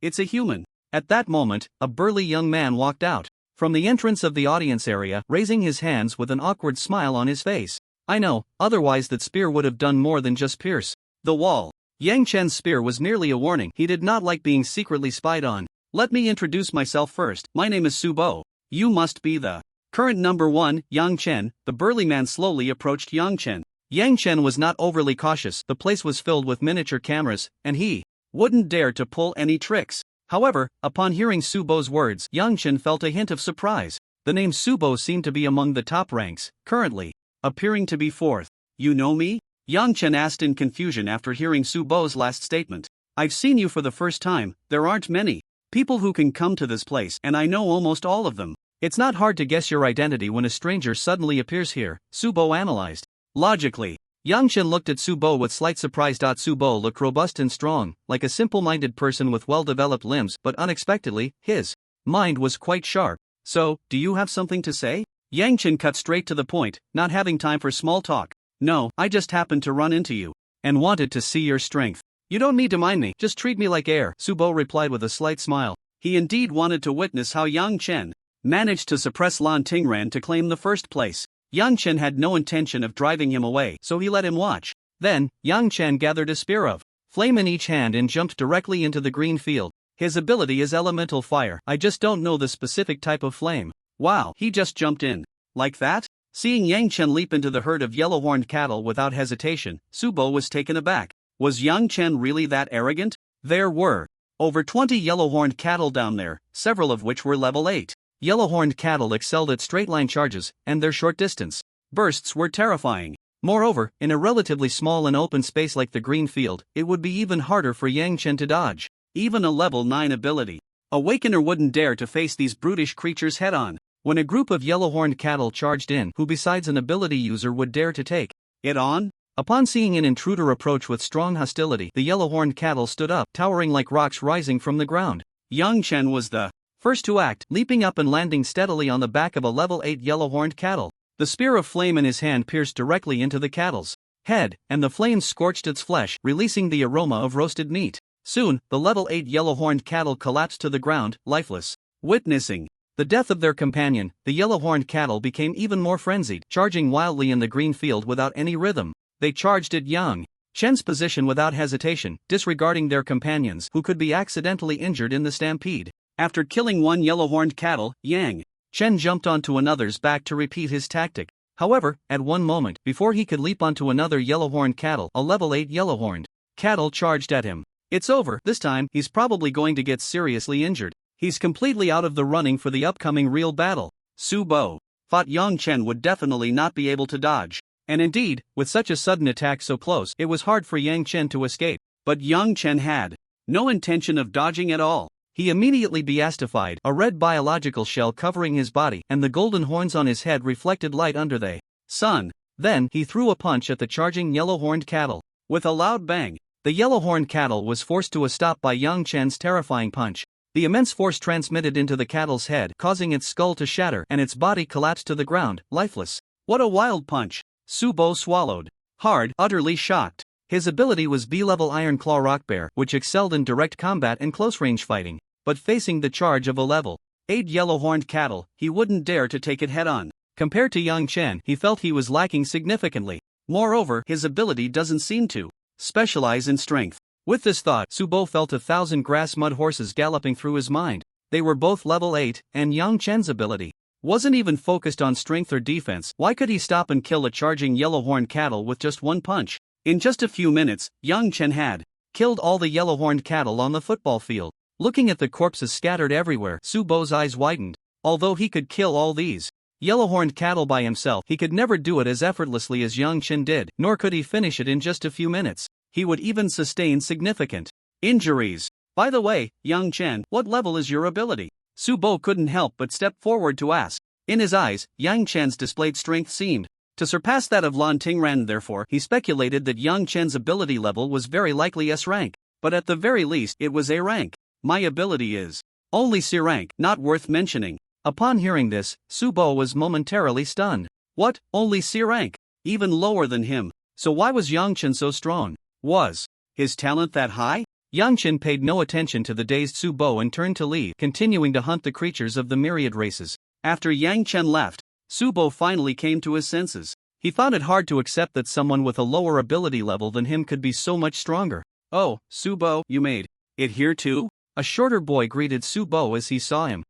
it's a human. At that moment, a burly young man walked out from the entrance of the audience area, raising his hands with an awkward smile on his face. I know, otherwise that spear would have done more than just pierce the wall. Yang Chen's spear was merely a warning. He did not like being secretly spied on. Let me introduce myself first. My name is Subo. You must be the current number 1, Yang Chen. The burly man slowly approached Yang Chen. Yang Chen was not overly cautious. The place was filled with miniature cameras, and he wouldn't dare to pull any tricks. However, upon hearing Subo's words, Yang Chen felt a hint of surprise. The name Subo seemed to be among the top ranks, currently appearing to be 4th. You know me? Yang Chen asked in confusion after hearing Subo's last statement. I've seen you for the first time. There aren't many people who can come to this place, and I know almost all of them. It's not hard to guess your identity when a stranger suddenly appears here, Subo analyzed. Logically, Yang Chen looked at Subo with slight surprise. Subo looked robust and strong, like a simple-minded person with well-developed limbs, but unexpectedly, his mind was quite sharp. So, do you have something to say? Yang Chen cut straight to the point, not having time for small talk. No, I just happened to run into you and wanted to see your strength. You don't need to mind me, just treat me like air, Subo replied with a slight smile. He indeed wanted to witness how Yang Chen managed to suppress Lan Tingran to claim the first place. Yang Chen had no intention of driving him away, so he let him watch. Then, Yang Chen gathered a spear of flame in each hand and jumped directly into the green field. His ability is elemental fire. I just don't know the specific type of flame. Wow, he just jumped in. Like that? Seeing Yang Chen leap into the herd of yellow-horned cattle without hesitation, Subo was taken aback. Was Yang Chen really that arrogant? There were over 20 yellow-horned cattle down there, several of which were level 8. Yellow-horned cattle excelled at straight-line charges, and their short-distance bursts were terrifying. Moreover, in a relatively small and open space like the green field, it would be even harder for Yang Chen to dodge. Even a level 9 ability Awakener wouldn't dare to face these brutish creatures head-on. When a group of yellow-horned cattle charged in, who besides an ability user would dare to take it on? Upon seeing an intruder approach with strong hostility, the yellow-horned cattle stood up, towering like rocks rising from the ground. Yang Chen was the first to act, leaping up and landing steadily on the back of a level 8 yellow-horned cattle. The spear of flame in his hand pierced directly into the cattle's head, and the flames scorched its flesh, releasing the aroma of roasted meat. Soon, the level 8 yellow-horned cattle collapsed to the ground, lifeless. Witnessing the death of their companion, the yellow-horned cattle became even more frenzied, charging wildly in the green field without any rhythm. They charged at Yang Chen's position without hesitation, disregarding their companions who could be accidentally injured in the stampede. After killing one yellow-horned cattle, Yang Chen jumped onto another's back to repeat his tactic. However, at one moment, before he could leap onto another yellow-horned cattle, a level 8 yellow-horned cattle charged at him. It's over. This time, he's probably going to get seriously injured. He's completely out of the running for the upcoming real battle. Subo thought Yang Chen would definitely not be able to dodge. And indeed, with such a sudden attack so close, it was hard for Yang Chen to escape. But Yang Chen had no intention of dodging at all. He immediately beastified, a red biological shell covering his body, and the golden horns on his head reflected light under the sun. Then, he threw a punch at the charging yellow-horned cattle. With a loud bang, the yellow-horned cattle was forced to a stop by Yang Chen's terrifying punch. The immense force transmitted into the cattle's head, causing its skull to shatter and its body collapsed to the ground, lifeless. What a wild punch! Subo swallowed hard, utterly shocked. His ability was B-level Iron Claw Rockbear, which excelled in direct combat and close-range fighting. But facing the charge of a level 8 yellow-horned cattle, he wouldn't dare to take it head-on. Compared to Yang Chen, he felt he was lacking significantly. Moreover, his ability doesn't seem to specialize in strength. With this thought, Subo felt 1,000 grass mud horses galloping through his mind. They were both level 8, and Yang Chen's ability wasn't even focused on strength or defense. Why could he stop and kill a charging yellow-horned cattle with just one punch? In just a few minutes, Yang Chen had killed all the yellow-horned cattle on the football field. Looking at the corpses scattered everywhere, Subo's eyes widened. Although he could kill all these yellow-horned cattle by himself, he could never do it as effortlessly as Yang Chen did, nor could he finish it in just a few minutes. He would even sustain significant injuries. By the way, Yang Chen, what level is your ability? Subo couldn't help but step forward to ask. In his eyes, Yang Chen's displayed strength seemed to surpass that of Lan Tingran. Therefore, he speculated that Yang Chen's ability level was very likely S rank. But at the very least, it was A rank. My ability is only C rank, not worth mentioning. Upon hearing this, Subo was momentarily stunned. What? Only C rank? Even lower than him. So why was Yang Chen so strong? Was his talent that high? Yang Chen paid no attention to the dazed Subo and turned to leave, continuing to hunt the creatures of the myriad races. After Yang Chen left, Subo finally came to his senses. He found it hard to accept that someone with a lower ability level than him could be so much stronger. Oh, Subo, you made it here too? A shorter boy greeted Subo as he saw him.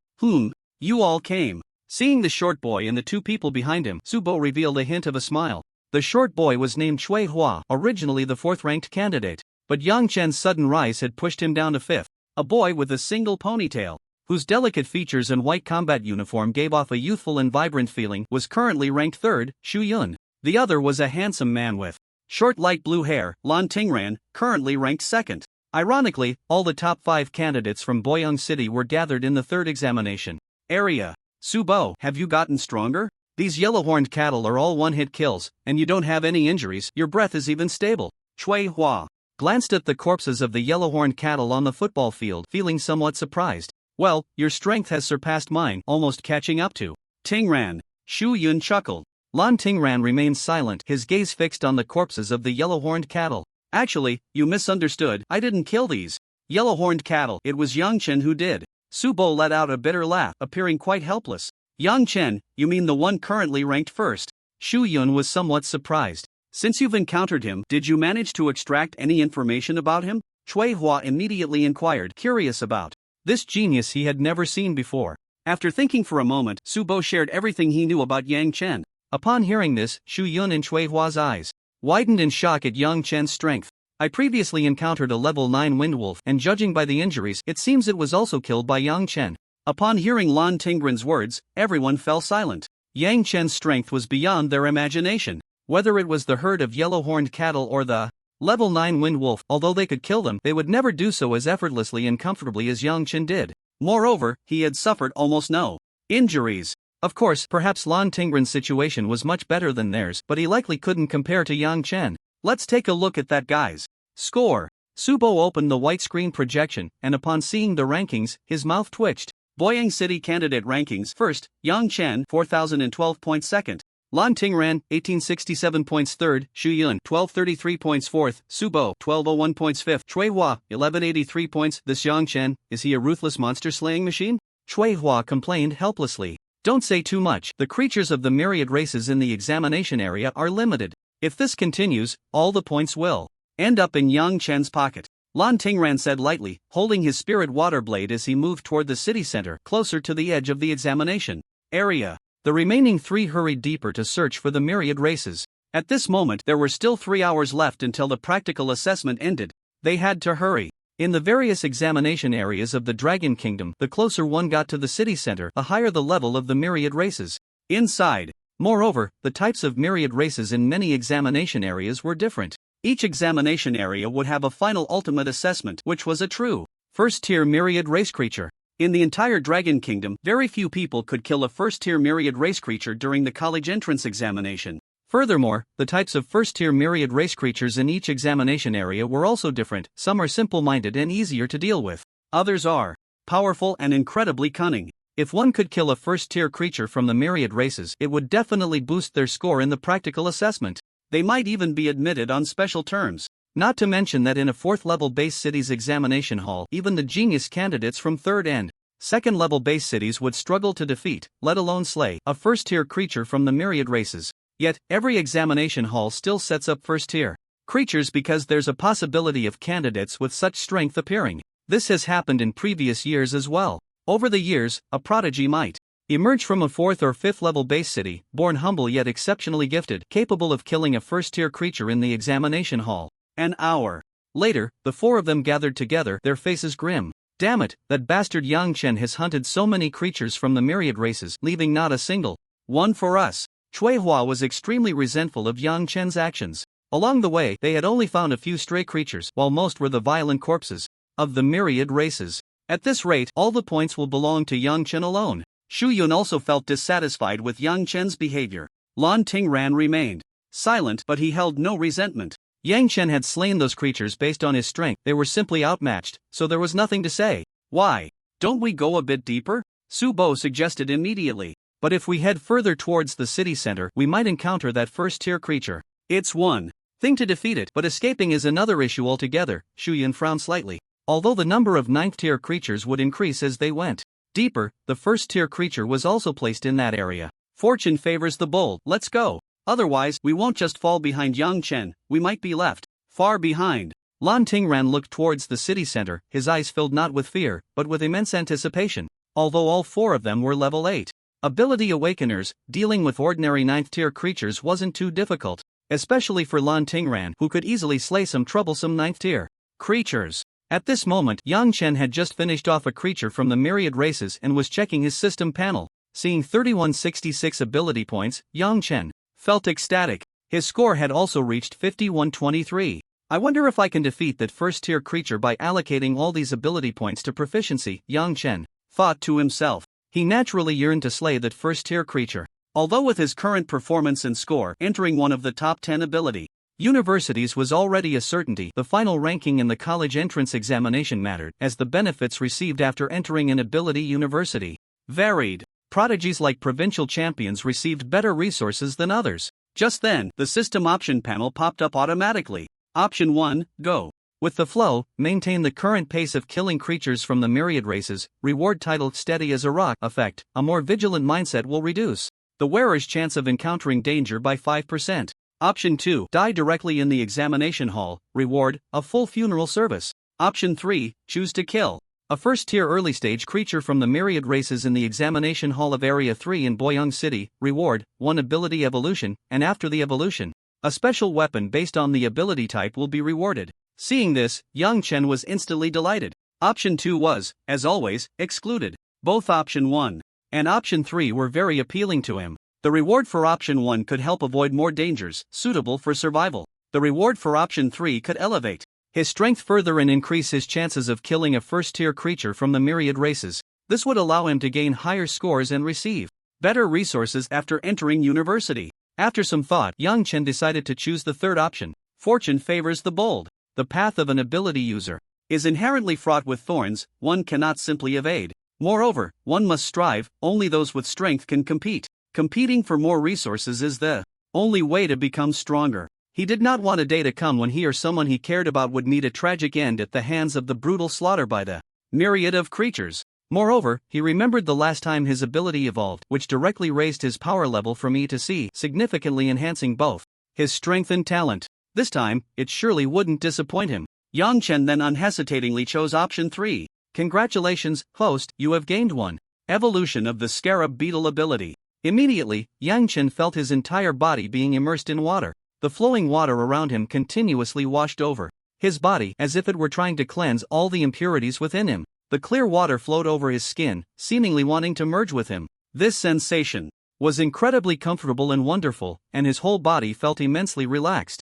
You all came. Seeing the short boy and the two people behind him, Subo revealed a hint of a smile. The short boy was named Chui Hua, originally the 4th-ranked candidate. But Yang Chen's sudden rise had pushed him down to 5th. A boy with a single ponytail, whose delicate features and white combat uniform gave off a youthful and vibrant feeling, was currently ranked 3rd, Shu Yun. The other was a handsome man with short light blue hair, Lan Tingran, currently ranked 2nd. Ironically, all the top 5 candidates from Boyoung City were gathered in the 3rd examination area. Subo, have you gotten stronger? These yellow-horned cattle are all one-hit kills, and you don't have any injuries. Your breath is even stable. Chui Hua glanced at the corpses of the yellow-horned cattle on the football field, feeling somewhat surprised. Well, your strength has surpassed mine, almost catching up to Tingran. Shu Yun chuckled. Lan Tingran remained silent, his gaze fixed on the corpses of the yellow-horned cattle. Actually, you misunderstood. I didn't kill these yellow-horned cattle. It was Yang Chen who did. Subo let out a bitter laugh, appearing quite helpless. Yang Chen, you mean the one currently ranked 1st? Shu Yun was somewhat surprised. Since you've encountered him, did you manage to extract any information about him? Chui Hua immediately inquired, curious about this genius he had never seen before. After thinking for a moment, Subo shared everything he knew about Yang Chen. Upon hearing this, Shu Yun and Chui Hua's eyes widened in shock at Yang Chen's strength. I previously encountered a level 9 Windwolf, and judging by the injuries, it seems it was also killed by Yang Chen. Upon hearing Lan Tingran's words, everyone fell silent. Yang Chen's strength was beyond their imagination. Whether it was the herd of yellow-horned cattle or the level 9 Windwolf, although they could kill them, they would never do so as effortlessly and comfortably as Yang Chen did. Moreover, he had suffered almost no injuries. Of course, perhaps Lan Tingran's situation was much better than theirs, but he likely couldn't compare to Yang Chen. Let's take a look at that guy's score. Subo opened the white screen projection, and upon seeing the rankings, his mouth twitched. Boyoung City candidate rankings: 1st, Yang Chen, 4012 points; 2nd, Lan Tingran, 1867 points; 3rd, Shu Yun, 1233 points; 4th, Subo, 1201 points; 5th, Chui Hua, 1183 points. This Yang Chen, is he a ruthless monster-slaying machine? Chui Hua complained helplessly. Don't say too much. The creatures of the myriad races in the examination area are limited. If this continues, all the points will end up in Yang Chen's pocket. Lan Tingran said lightly, holding his spirit water blade as he moved toward the city center, closer to the edge of the examination area. The remaining 3 hurried deeper to search for the myriad races. At this moment, there were still 3 hours left until the practical assessment ended. They had to hurry. In the various examination areas of the Dragon Kingdom, the closer one got to the city center, the higher the level of the myriad races inside. Moreover, the types of myriad races in many examination areas were different. Each examination area would have a final ultimate assessment, which was a true first-tier myriad race creature. In the entire Dragon Kingdom, very few people could kill a first-tier myriad race creature during the college entrance examination. Furthermore, the types of first-tier myriad race creatures in each examination area were also different. Some are simple-minded and easier to deal with. Others are powerful and incredibly cunning. If one could kill a first-tier creature from the myriad races, it would definitely boost their score in the practical assessment. They might even be admitted on special terms. Not to mention that in a 4th-level base city's examination hall, even the genius candidates from 3rd and 2nd-level base cities would struggle to defeat, let alone slay, a first-tier creature from the myriad races. Yet, every examination hall still sets up first-tier creatures because there's a possibility of candidates with such strength appearing. This has happened in previous years as well. Over the years, a prodigy might emerge from a 4th or 5th-level base city, born humble yet exceptionally gifted, capable of killing a first-tier creature in the examination hall. An hour later, the 4 of them gathered together, their faces grim. Damn it, that bastard Yang Chen has hunted so many creatures from the myriad races, leaving not a single one for us. Cui Hua was extremely resentful of Yang Chen's actions. Along the way, they had only found a few stray creatures, while most were the violent corpses of the myriad races. At this rate, all the points will belong to Yang Chen alone. Shu Yun also felt dissatisfied with Yang Chen's behavior. Lan Tingran remained silent, but he held no resentment. Yang Chen had slain those creatures based on his strength. They were simply outmatched, so there was nothing to say. Why don't we go a bit deeper? Su Bo suggested immediately. But if we head further towards the city center, we might encounter that first-tier creature. It's one thing to defeat it, but escaping is another issue altogether. Shu Yun frowned slightly. Although the number of 9th-tier creatures would increase as they went deeper, the first-tier creature was also placed in that area. Fortune favors the bold. Let's go. Otherwise, we won't just fall behind Yang Chen, we might be left far behind. Lan Tingran looked towards the city center, his eyes filled not with fear, but with immense anticipation. Although all 4 of them were level 8 ability awakeners, dealing with ordinary 9th-tier creatures wasn't too difficult, especially for Lan Tingran, who could easily slay some troublesome 9th-tier creatures. At this moment, Yang Chen had just finished off a creature from the myriad races and was checking his system panel. Seeing 3166 ability points, Yang Chen felt ecstatic. His score had also reached 5123. I wonder if I can defeat that first-tier creature by allocating all these ability points to proficiency, Yang Chen thought to himself. He naturally yearned to slay that first-tier creature. Although with his current performance and score entering one of the top 10 ability universities was already a certainty, the final ranking in the college entrance examination mattered, as the benefits received after entering an ability university varied. Prodigies like provincial champions received better resources than others. Just then, the system option panel popped up automatically. Option 1, go. With the flow, maintain the current pace of killing creatures from the myriad races. Reward titled Steady as a Rock. Effect: a more vigilant mindset will reduce the wearer's chance of encountering danger by 5%. Option 2, die directly in the examination hall. Reward: a full funeral service. Option 3, choose to kill a first-tier early-stage creature from the myriad races in the examination hall of Area 3 in Boyang City. Reward: 1 ability evolution, and after the evolution, a special weapon based on the ability type will be rewarded. Seeing this, Yang Chen was instantly delighted. Option 2 was, as always, excluded. Both Option 1 and Option 3 were very appealing to him. The reward for Option 1 could help avoid more dangers, suitable for survival. The reward for Option 3 could elevate his strength further and increase his chances of killing a first-tier creature from the myriad races. This would allow him to gain higher scores and receive better resources after entering university. After some thought, Yang Chen decided to choose the third option. Fortune favors the bold. The path of an ability user is inherently fraught with thorns, one cannot simply evade. Moreover, one must strive, only those with strength can compete. Competing for more resources is the only way to become stronger. He did not want a day to come when he or someone he cared about would meet a tragic end at the hands of the brutal slaughter by the myriad of creatures. Moreover, he remembered the last time his ability evolved, which directly raised his power level from E to C, significantly enhancing both his strength and talent. This time, it surely wouldn't disappoint him. Yang Chen then unhesitatingly chose Option 3. Congratulations, host, you have gained one evolution of the scarab beetle ability. Immediately, Yang Chen felt his entire body being immersed in water. The flowing water around him continuously washed over his body as if it were trying to cleanse all the impurities within him. The clear water flowed over his skin, seemingly wanting to merge with him. This sensation was incredibly comfortable and wonderful, and his whole body felt immensely relaxed.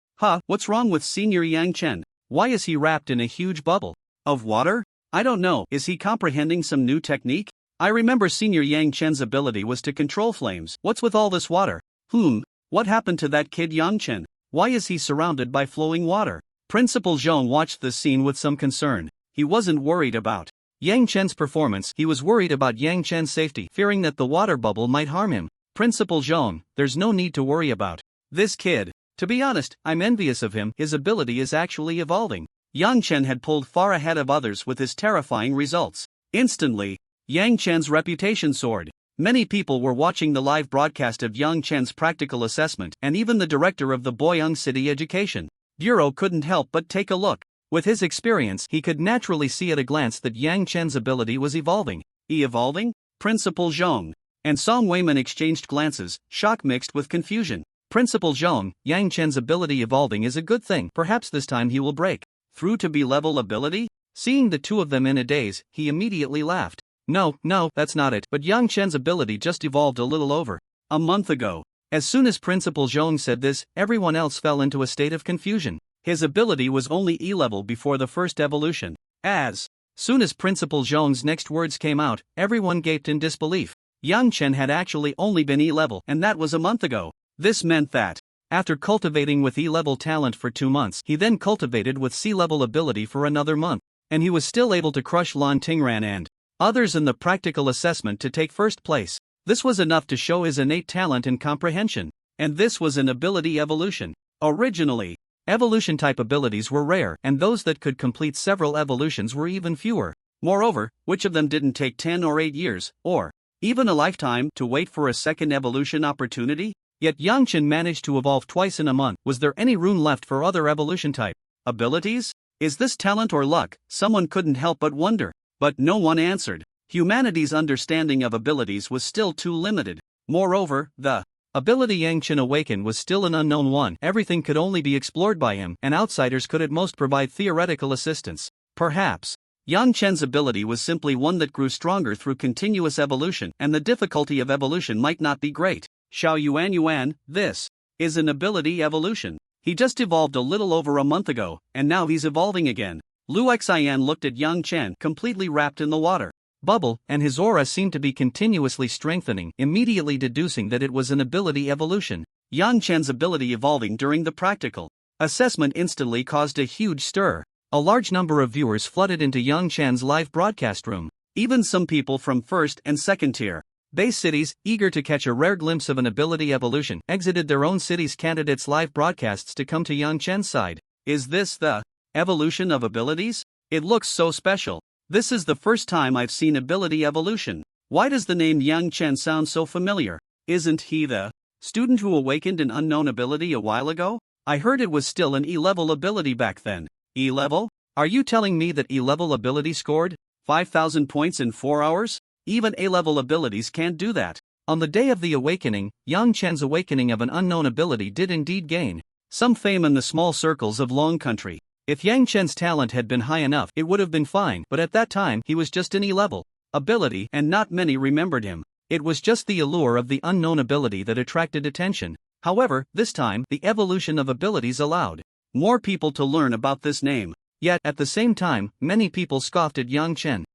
What's wrong with Senior Yang Chen? Why is he wrapped in a huge bubble of water? I don't know, is he comprehending some new technique? I remember Senior Yang Chen's ability was to control flames. What's with all this water? What happened to that kid Yang Chen? Why is he surrounded by flowing water? Principal Zhong watched this scene with some concern. He wasn't worried about Yang Chen's performance, he was worried about Yang Chen's safety, fearing that the water bubble might harm him. Principal Zhong, there's no need to worry about this kid. To be honest, I'm envious of him, his ability is actually evolving. Yang Chen had pulled far ahead of others with his terrifying results. Instantly, Yang Chen's reputation soared. Many people were watching the live broadcast of Yang Chen's practical assessment, and even the director of the Boyang City Education Bureau couldn't help but take a look. With his experience, he could naturally see at a glance that Yang Chen's ability was evolving. Evolving? Principal Zhong and Song Weiman exchanged glances, shock mixed with confusion. Principal Zhong, Yang Chen's ability evolving is a good thing. Perhaps this time he will break through to B-level ability? Seeing the two of them in a daze, he immediately laughed. No, that's not it. But Yang Chen's ability just evolved a little over a month ago. As soon as Principal Zhong said this, everyone else fell into a state of confusion. His ability was only E-level before the first evolution. As soon as Principal Zhong's next words came out, everyone gaped in disbelief. Yang Chen had actually only been E-level, and that was a month ago. This meant that, after cultivating with E-level talent for 2 months, he then cultivated with C-level ability for another month, and he was still able to crush Lan Tingran and others in the practical assessment to take first place. This was enough to show his innate talent and comprehension, and this was an ability evolution. Originally, evolution-type abilities were rare, and those that could complete several evolutions were even fewer. Moreover, which of them didn't take 10 or 8 years, or even a lifetime, to wait for a second evolution opportunity? Yet Yang Chen managed to evolve twice in a month. Was there any room left for other evolution-type abilities? Is this talent or luck? Someone couldn't help but wonder. But no one answered. Humanity's understanding of abilities was still too limited. Moreover, the ability Yang Chen awakened was still an unknown one. Everything could only be explored by him, and outsiders could at most provide theoretical assistance. Perhaps Yang Chen's ability was simply one that grew stronger through continuous evolution, and the difficulty of evolution might not be great. Xiao Yuan, this is an ability evolution. He just evolved a little over a month ago, and now he's evolving again. Lu Xian looked at Yang Chen, completely wrapped in the water bubble, and his aura seemed to be continuously strengthening, immediately deducing that it was an ability evolution. Yang Chen's ability evolving during the practical assessment instantly caused a huge stir. A large number of viewers flooded into Yang Chen's live broadcast room. Even some people from first and second tier base cities, eager to catch a rare glimpse of an ability evolution, exited their own city's candidates' live broadcasts to come to Yang Chen's side. Is this the evolution of abilities? It looks so special. This is the first time I've seen ability evolution. Why does the name Yang Chen sound so familiar? Isn't he the student who awakened an unknown ability a while ago? I heard it was still an E-level ability back then. E-level? Are you telling me that E-level ability scored 5,000 points in 4 hours? Even A-level abilities can't do that. On the day of the awakening, Yang Chen's awakening of an unknown ability did indeed gain some fame in the small circles of Long Country. If Yang Chen's talent had been high enough, it would have been fine, but at that time he was just an E-level ability, and not many remembered him. It was just the allure of the unknown ability that attracted attention. However, this time, the evolution of abilities allowed more people to learn about this name. Yet, at the same time, many people scoffed at Yang Chen.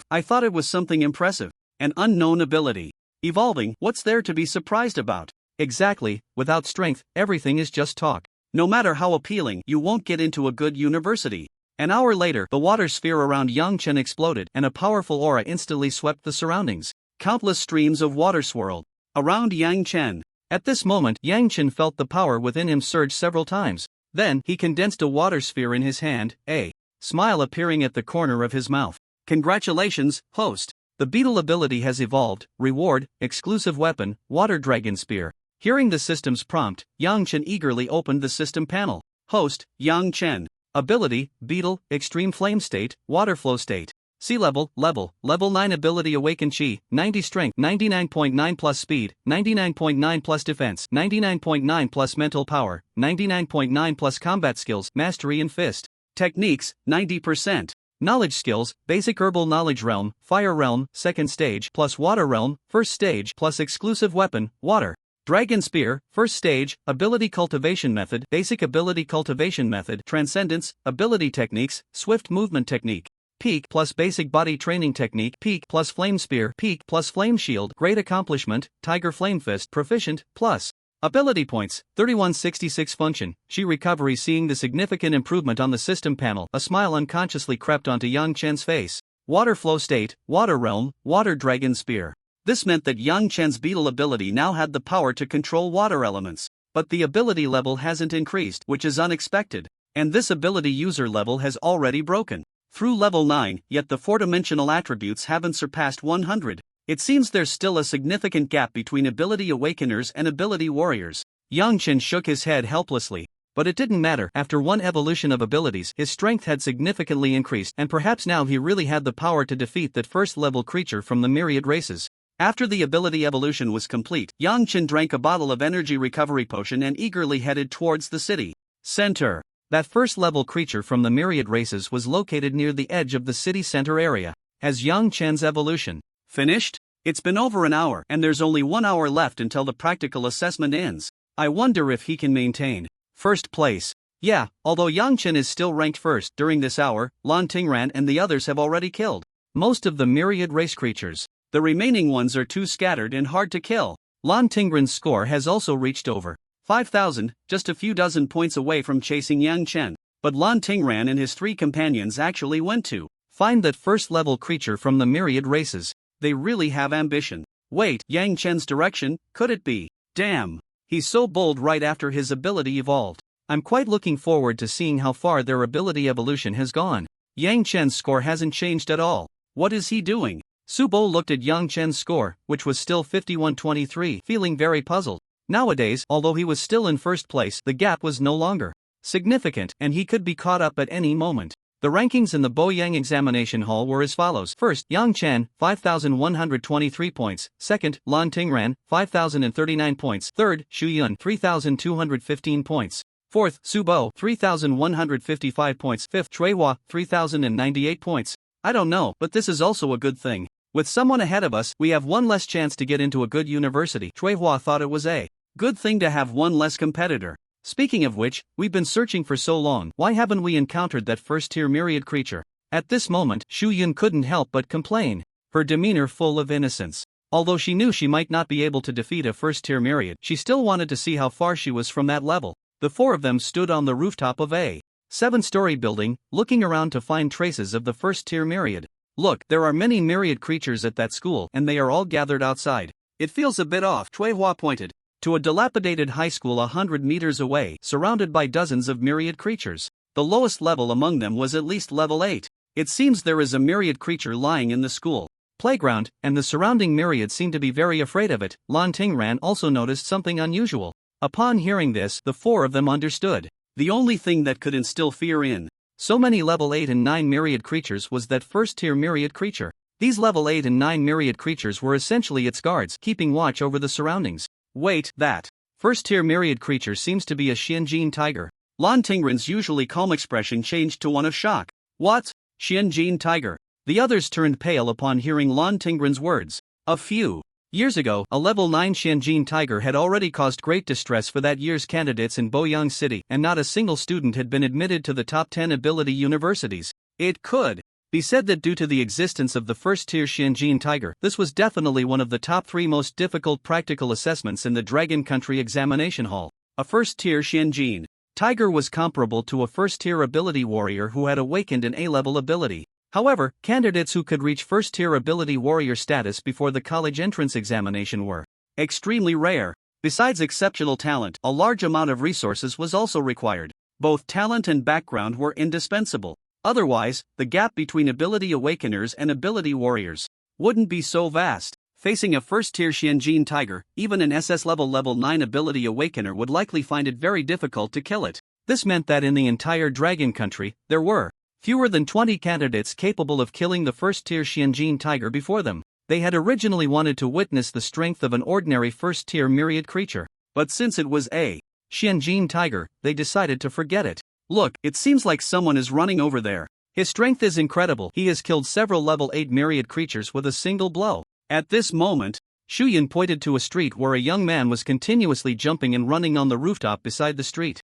I thought it was something impressive. An unknown ability. Evolving, what's there to be surprised about? Exactly, without strength, everything is just talk. No matter how appealing, you won't get into a good university. An hour later, the water sphere around Yang Chen exploded, and a powerful aura instantly swept the surroundings. Countless streams of water swirled around Yang Chen. At this moment, Yang Chen felt the power within him surge several times. Then, he condensed a water sphere in his hand, a smile appearing at the corner of his mouth. Congratulations, host. The beetle ability has evolved. Reward, exclusive weapon, water dragon spear. Hearing the system's prompt, Yang Chen eagerly opened the system panel. Host, Yang Chen. Ability, beetle, extreme flame state, water flow state. C-level, level 9 ability awaken chi, 90 strength, 99.9 plus speed, 99.9 plus defense, 99.9 plus mental power, 99.9 plus combat skills, mastery and fist. Techniques, 90%. Knowledge skills, basic herbal knowledge realm, fire realm, second stage, plus water realm, first stage, plus exclusive weapon, water. Dragon spear, first stage, ability cultivation method, basic ability cultivation method, transcendence, ability techniques, swift movement technique. Peak plus basic body training technique, peak plus flame spear, peak plus flame shield, great accomplishment, tiger flame fist, proficient, plus. Ability points, 3166 function, she recovery. Seeing the significant improvement on the system panel, a smile unconsciously crept onto Yang Chen's face. Water flow state, water realm, water dragon spear. This meant that Yang Chen's beetle ability now had the power to control water elements. But the ability level hasn't increased, which is unexpected. And this ability user level has already broken through level 9, yet the 4-dimensional attributes haven't surpassed 100. It seems there's still a significant gap between ability awakeners and ability warriors. Yang Chen shook his head helplessly. But it didn't matter. After one evolution of abilities, his strength had significantly increased, and perhaps now he really had the power to defeat that first-level creature from the myriad races. After the ability evolution was complete, Yang Chen drank a bottle of energy recovery potion and eagerly headed towards the city center. That first-level creature from the myriad races was located near the edge of the city center area. Has Yang Chen's evolution finished? It's been over an hour, and there's only 1 hour left until the practical assessment ends. I wonder if he can maintain first place. Yeah, although Yang Chen is still ranked first, during this hour, Lan Tingran and the others have already killed most of the myriad race creatures. The remaining ones are too scattered and hard to kill. Lan Tingran's score has also reached over 5,000, just a few dozen points away from chasing Yang Chen. But Lan Tingran and his 3 companions actually went to find that first-level creature from the myriad races. They really have ambition. Wait, Yang Chen's direction, could it be? Damn. He's so bold right after his ability evolved. I'm quite looking forward to seeing how far their ability evolution has gone. Yang Chen's score hasn't changed at all. What is he doing? Subo looked at Yang Chen's score, which was still 5123, feeling very puzzled. Nowadays, although he was still in first place, the gap was no longer significant, and he could be caught up at any moment. The rankings in the Boyang examination hall were as follows. First, Yang Chen, 5,123 points. Second, Lan Tingran, 5,039 points. Third, Xu Yun, 3,215 points. Fourth, Subo, 3,155 points. Fifth, Chuihua, 3,098 points. I don't know, but this is also a good thing. With someone ahead of us, we have one less chance to get into a good university. Chuihua thought it was a good thing to have one less competitor. Speaking of which, we've been searching for so long, why haven't we encountered that first-tier myriad creature? At this moment, Xu Yun couldn't help but complain, her demeanor full of innocence. Although she knew she might not be able to defeat a first-tier myriad, she still wanted to see how far she was from that level. The 4 of them stood on the rooftop of a 7-story building, looking around to find traces of the first-tier myriad. Look, there are many myriad creatures at that school, and they are all gathered outside. It feels a bit off, Chuihua pointed to a dilapidated high school 100 meters away, surrounded by dozens of myriad creatures. The lowest level among them was at least level 8. It seems there is a myriad creature lying in the school playground, and the surrounding myriad seem to be very afraid of it. Lan Tingran also noticed something unusual. Upon hearing this, the 4 of them understood. The only thing that could instill fear in so many level 8 and 9 myriad creatures was that first-tier myriad creature. These level 8 and 9 myriad creatures were essentially its guards, keeping watch over the surroundings. Wait, that first-tier myriad creature seems to be a Xianjin tiger. Lan Tingran's usually calm expression changed to one of shock. What? Xianjin tiger? The others turned pale upon hearing Lan Tingran's words. A few years ago, a level 9 Xianjin tiger had already caused great distress for that year's candidates in Boyang City, and not a single student had been admitted to the top 10 ability universities. It could be said that due to the existence of the first-tier Xianjin tiger, this was definitely one of the top 3 most difficult practical assessments in the Dragon Country examination hall. A first-tier Xianjin tiger was comparable to a first-tier ability warrior who had awakened an A-level ability. However, candidates who could reach first-tier ability warrior status before the college entrance examination were extremely rare. Besides exceptional talent, a large amount of resources was also required. Both talent and background were indispensable. Otherwise, the gap between ability awakeners and ability warriors wouldn't be so vast. Facing a first-tier Xianjin tiger, even an SS level 9 ability awakener would likely find it very difficult to kill it. This meant that in the entire Dragon Country, there were fewer than 20 candidates capable of killing the first-tier Xianjin tiger before them. They had originally wanted to witness the strength of an ordinary first-tier myriad creature, but since it was a Xianjin tiger, they decided to forget it. Look, it seems like someone is running over there. His strength is incredible. He has killed several level 8 myriad creatures with a single blow. At this moment, Shuyan pointed to a street where a young man was continuously jumping and running on the rooftop beside the street.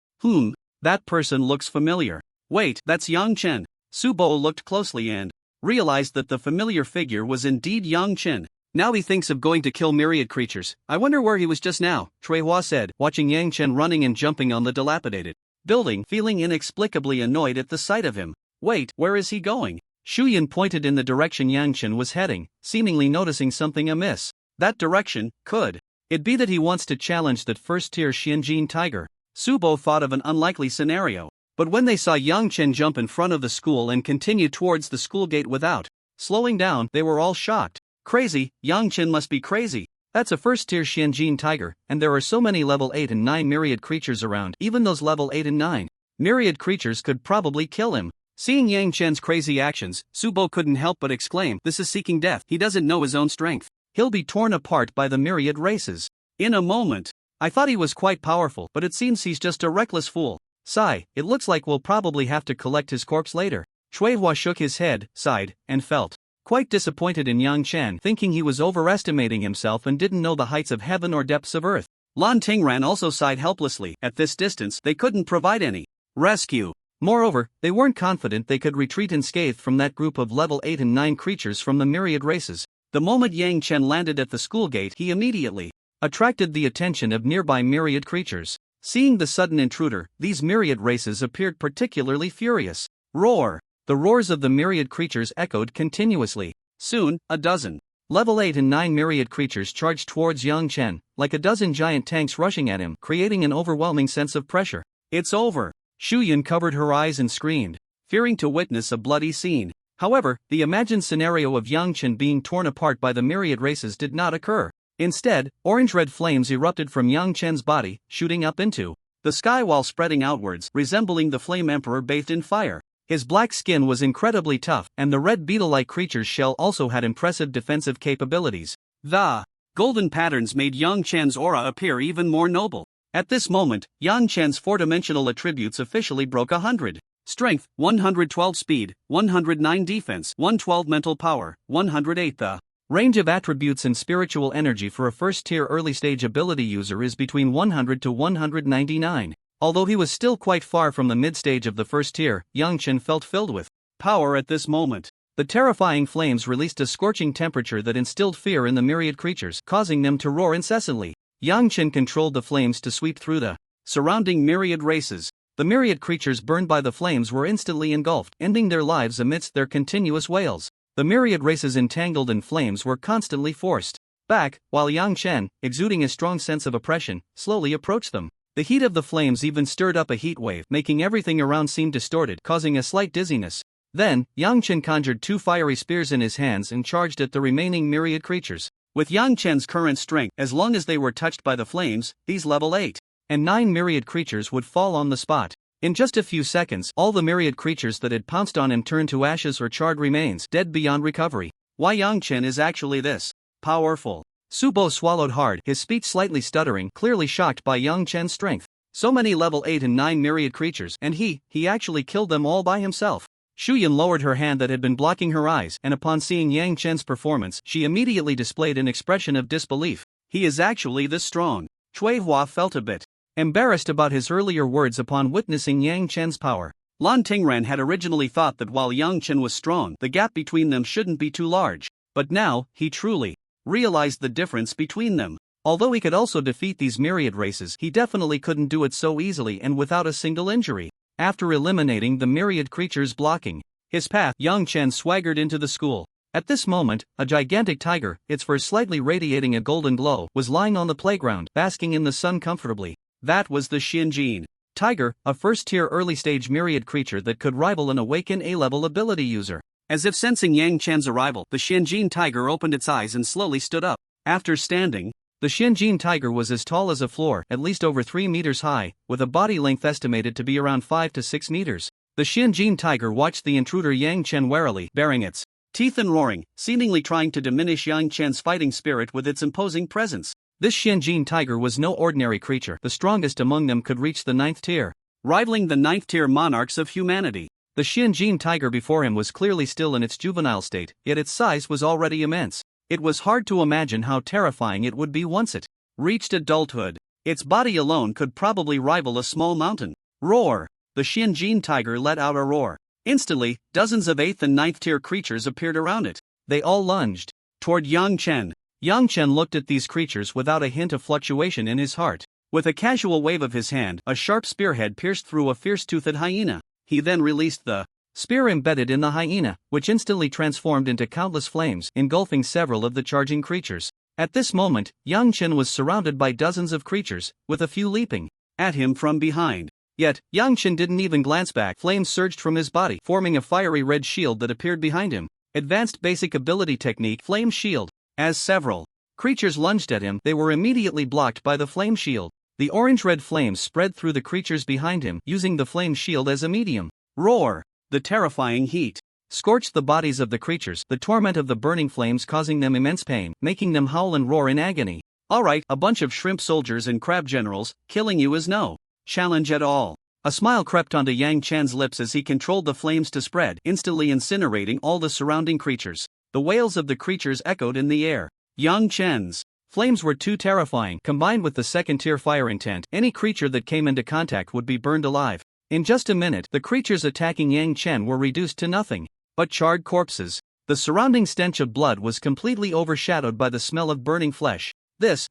That person looks familiar. Wait, that's Yang Chen. Subo looked closely and realized that the familiar figure was indeed Yang Chen. Now he thinks of going to kill myriad creatures. I wonder where he was just now, Treihua said, watching Yang Chen running and jumping on the dilapidated building, feeling inexplicably annoyed at the sight of him. Wait, where is he going? Shuyan pointed in the direction Yang Chen was heading, seemingly noticing something amiss. That direction, could it be that he wants to challenge that first-tier Xianjin tiger? Subo thought of an unlikely scenario. But when they saw Yang Chen jump in front of the school and continue towards the school gate without slowing down, they were all shocked. Crazy, Yang Chen must be crazy. That's a first-tier Xianjin tiger, and there are so many level 8 and 9 myriad creatures around. Even those level 8 and 9 myriad creatures could probably kill him. Seeing Yang Chen's crazy actions, Subo couldn't help but exclaim, this is seeking death. He doesn't know his own strength. He'll be torn apart by the myriad races. In a moment. I thought he was quite powerful, but it seems he's just a reckless fool. Sigh, it looks like we'll probably have to collect his corpse later. Treihua shook his head, sighed, and felt quite disappointed in Yang Chen, thinking he was overestimating himself and didn't know the heights of heaven or depths of earth. Lan Tingran also sighed helplessly. At this distance, they couldn't provide any rescue. Moreover, they weren't confident they could retreat unscathed from that group of level 8 and 9 creatures from the myriad races. The moment Yang Chen landed at the school gate, he immediately attracted the attention of nearby myriad creatures. Seeing the sudden intruder, these myriad races appeared particularly furious. Roar! The roars of the myriad creatures echoed continuously. Soon, a dozen level 8 and 9 myriad creatures charged towards Yang Chen, like a dozen giant tanks rushing at him, creating an overwhelming sense of pressure. It's over! Shuyan covered her eyes and screamed, fearing to witness a bloody scene. However, the imagined scenario of Yang Chen being torn apart by the myriad races did not occur. Instead, orange-red flames erupted from Yang Chen's body, shooting up into the sky while spreading outwards, resembling the flame emperor bathed in fire. His black skin was incredibly tough, and the red beetle-like creature's shell also had impressive defensive capabilities. The golden patterns made Yang Chen's aura appear even more noble. At this moment, Yang Chen's four-dimensional attributes officially broke 100. Strength, 112 speed, 109 defense, 112 mental power, 108. The range of attributes and spiritual energy for a first-tier early-stage ability user is between 100 to 199. Although he was still quite far from the mid-stage of the first tier, Yang Chen felt filled with power at this moment. The terrifying flames released a scorching temperature that instilled fear in the myriad creatures, causing them to roar incessantly. Yang Chen controlled the flames to sweep through the surrounding myriad races. The myriad creatures burned by the flames were instantly engulfed, ending their lives amidst their continuous wails. The myriad races entangled in flames were constantly forced back, while Yang Chen, exuding a strong sense of oppression, slowly approached them. The heat of the flames even stirred up a heat wave, making everything around seem distorted, causing a slight dizziness. Then, Yang Chen conjured two fiery spears in his hands and charged at the remaining myriad creatures. With Yang Chen's current strength, as long as they were touched by the flames, these level 8 and 9 myriad creatures would fall on the spot. In just a few seconds, all the myriad creatures that had pounced on him turned to ashes or charred remains, dead beyond recovery. Why Yang Chen is actually this powerful? Subo swallowed hard, his speech slightly stuttering, clearly shocked by Yang Chen's strength. So many level 8 and 9 myriad creatures, and he actually killed them all by himself. Shuyan lowered her hand that had been blocking her eyes, and upon seeing Yang Chen's performance, she immediately displayed an expression of disbelief. He is actually this strong. Treihua felt a bit embarrassed about his earlier words upon witnessing Yang Chen's power. Lan Tingran had originally thought that while Yang Chen was strong, the gap between them shouldn't be too large. But now, he truly realized the difference between them. Although he could also defeat these myriad races, he definitely couldn't do it so easily and without a single injury. After eliminating the myriad creatures blocking his path, Yang Chen swaggered into the school. At this moment, a gigantic tiger, its fur slightly radiating a golden glow, was lying on the playground, basking in the sun comfortably. That was the Xianjin tiger, a first-tier early-stage myriad creature that could rival an awakened A-level ability user. As if sensing Yang Chen's arrival, the Xianjin tiger opened its eyes and slowly stood up. After standing, the Xianjin tiger was as tall as a floor, at least over 3 meters high, with a body length estimated to be around 5 to 6 meters. The Xianjin tiger watched the intruder Yang Chen warily, baring its teeth and roaring, seemingly trying to diminish Yang Chen's fighting spirit with its imposing presence. This Xianjin tiger was no ordinary creature. The strongest among them could reach the 9th tier. rivaling the ninth-tier monarchs of humanity. The Xianjin tiger before him was clearly still in its juvenile state, yet its size was already immense. It was hard to imagine how terrifying it would be once it reached adulthood. Its body alone could probably rival a small mountain. Roar! The Xianjin tiger let out a roar. Instantly, dozens of 8th and 9th tier creatures appeared around it. They all lunged toward Yang Chen. Yang Chen looked at these creatures without a hint of fluctuation in his heart. With a casual wave of his hand, a sharp spearhead pierced through a fierce-toothed hyena. He then released the spear embedded in the hyena, which instantly transformed into countless flames, engulfing several of the charging creatures. At this moment, Yang Chen was surrounded by dozens of creatures, with a few leaping at him from behind. Yet, Yang Chen didn't even glance back. Flames surged from his body, forming a fiery red shield that appeared behind him. Advanced basic ability technique Flame Shield. As several creatures lunged at him, they were immediately blocked by the flame shield. The orange-red flames spread through the creatures behind him, using the flame shield as a medium. Roar! The terrifying heat scorched the bodies of the creatures, the torment of the burning flames causing them immense pain, making them howl and roar in agony. Alright, a bunch of shrimp soldiers and crab generals, killing you is no challenge at all. A smile crept onto Yang Chen's lips as he controlled the flames to spread, instantly incinerating all the surrounding creatures. The wails of the creatures echoed in the air. Yang Chen's flames were too terrifying. Combined with the second-tier fire intent, any creature that came into contact would be burned alive. In just a minute, the creatures attacking Yang Chen were reduced to nothing but charred corpses. The surrounding stench of blood was completely overshadowed by the smell of burning flesh. This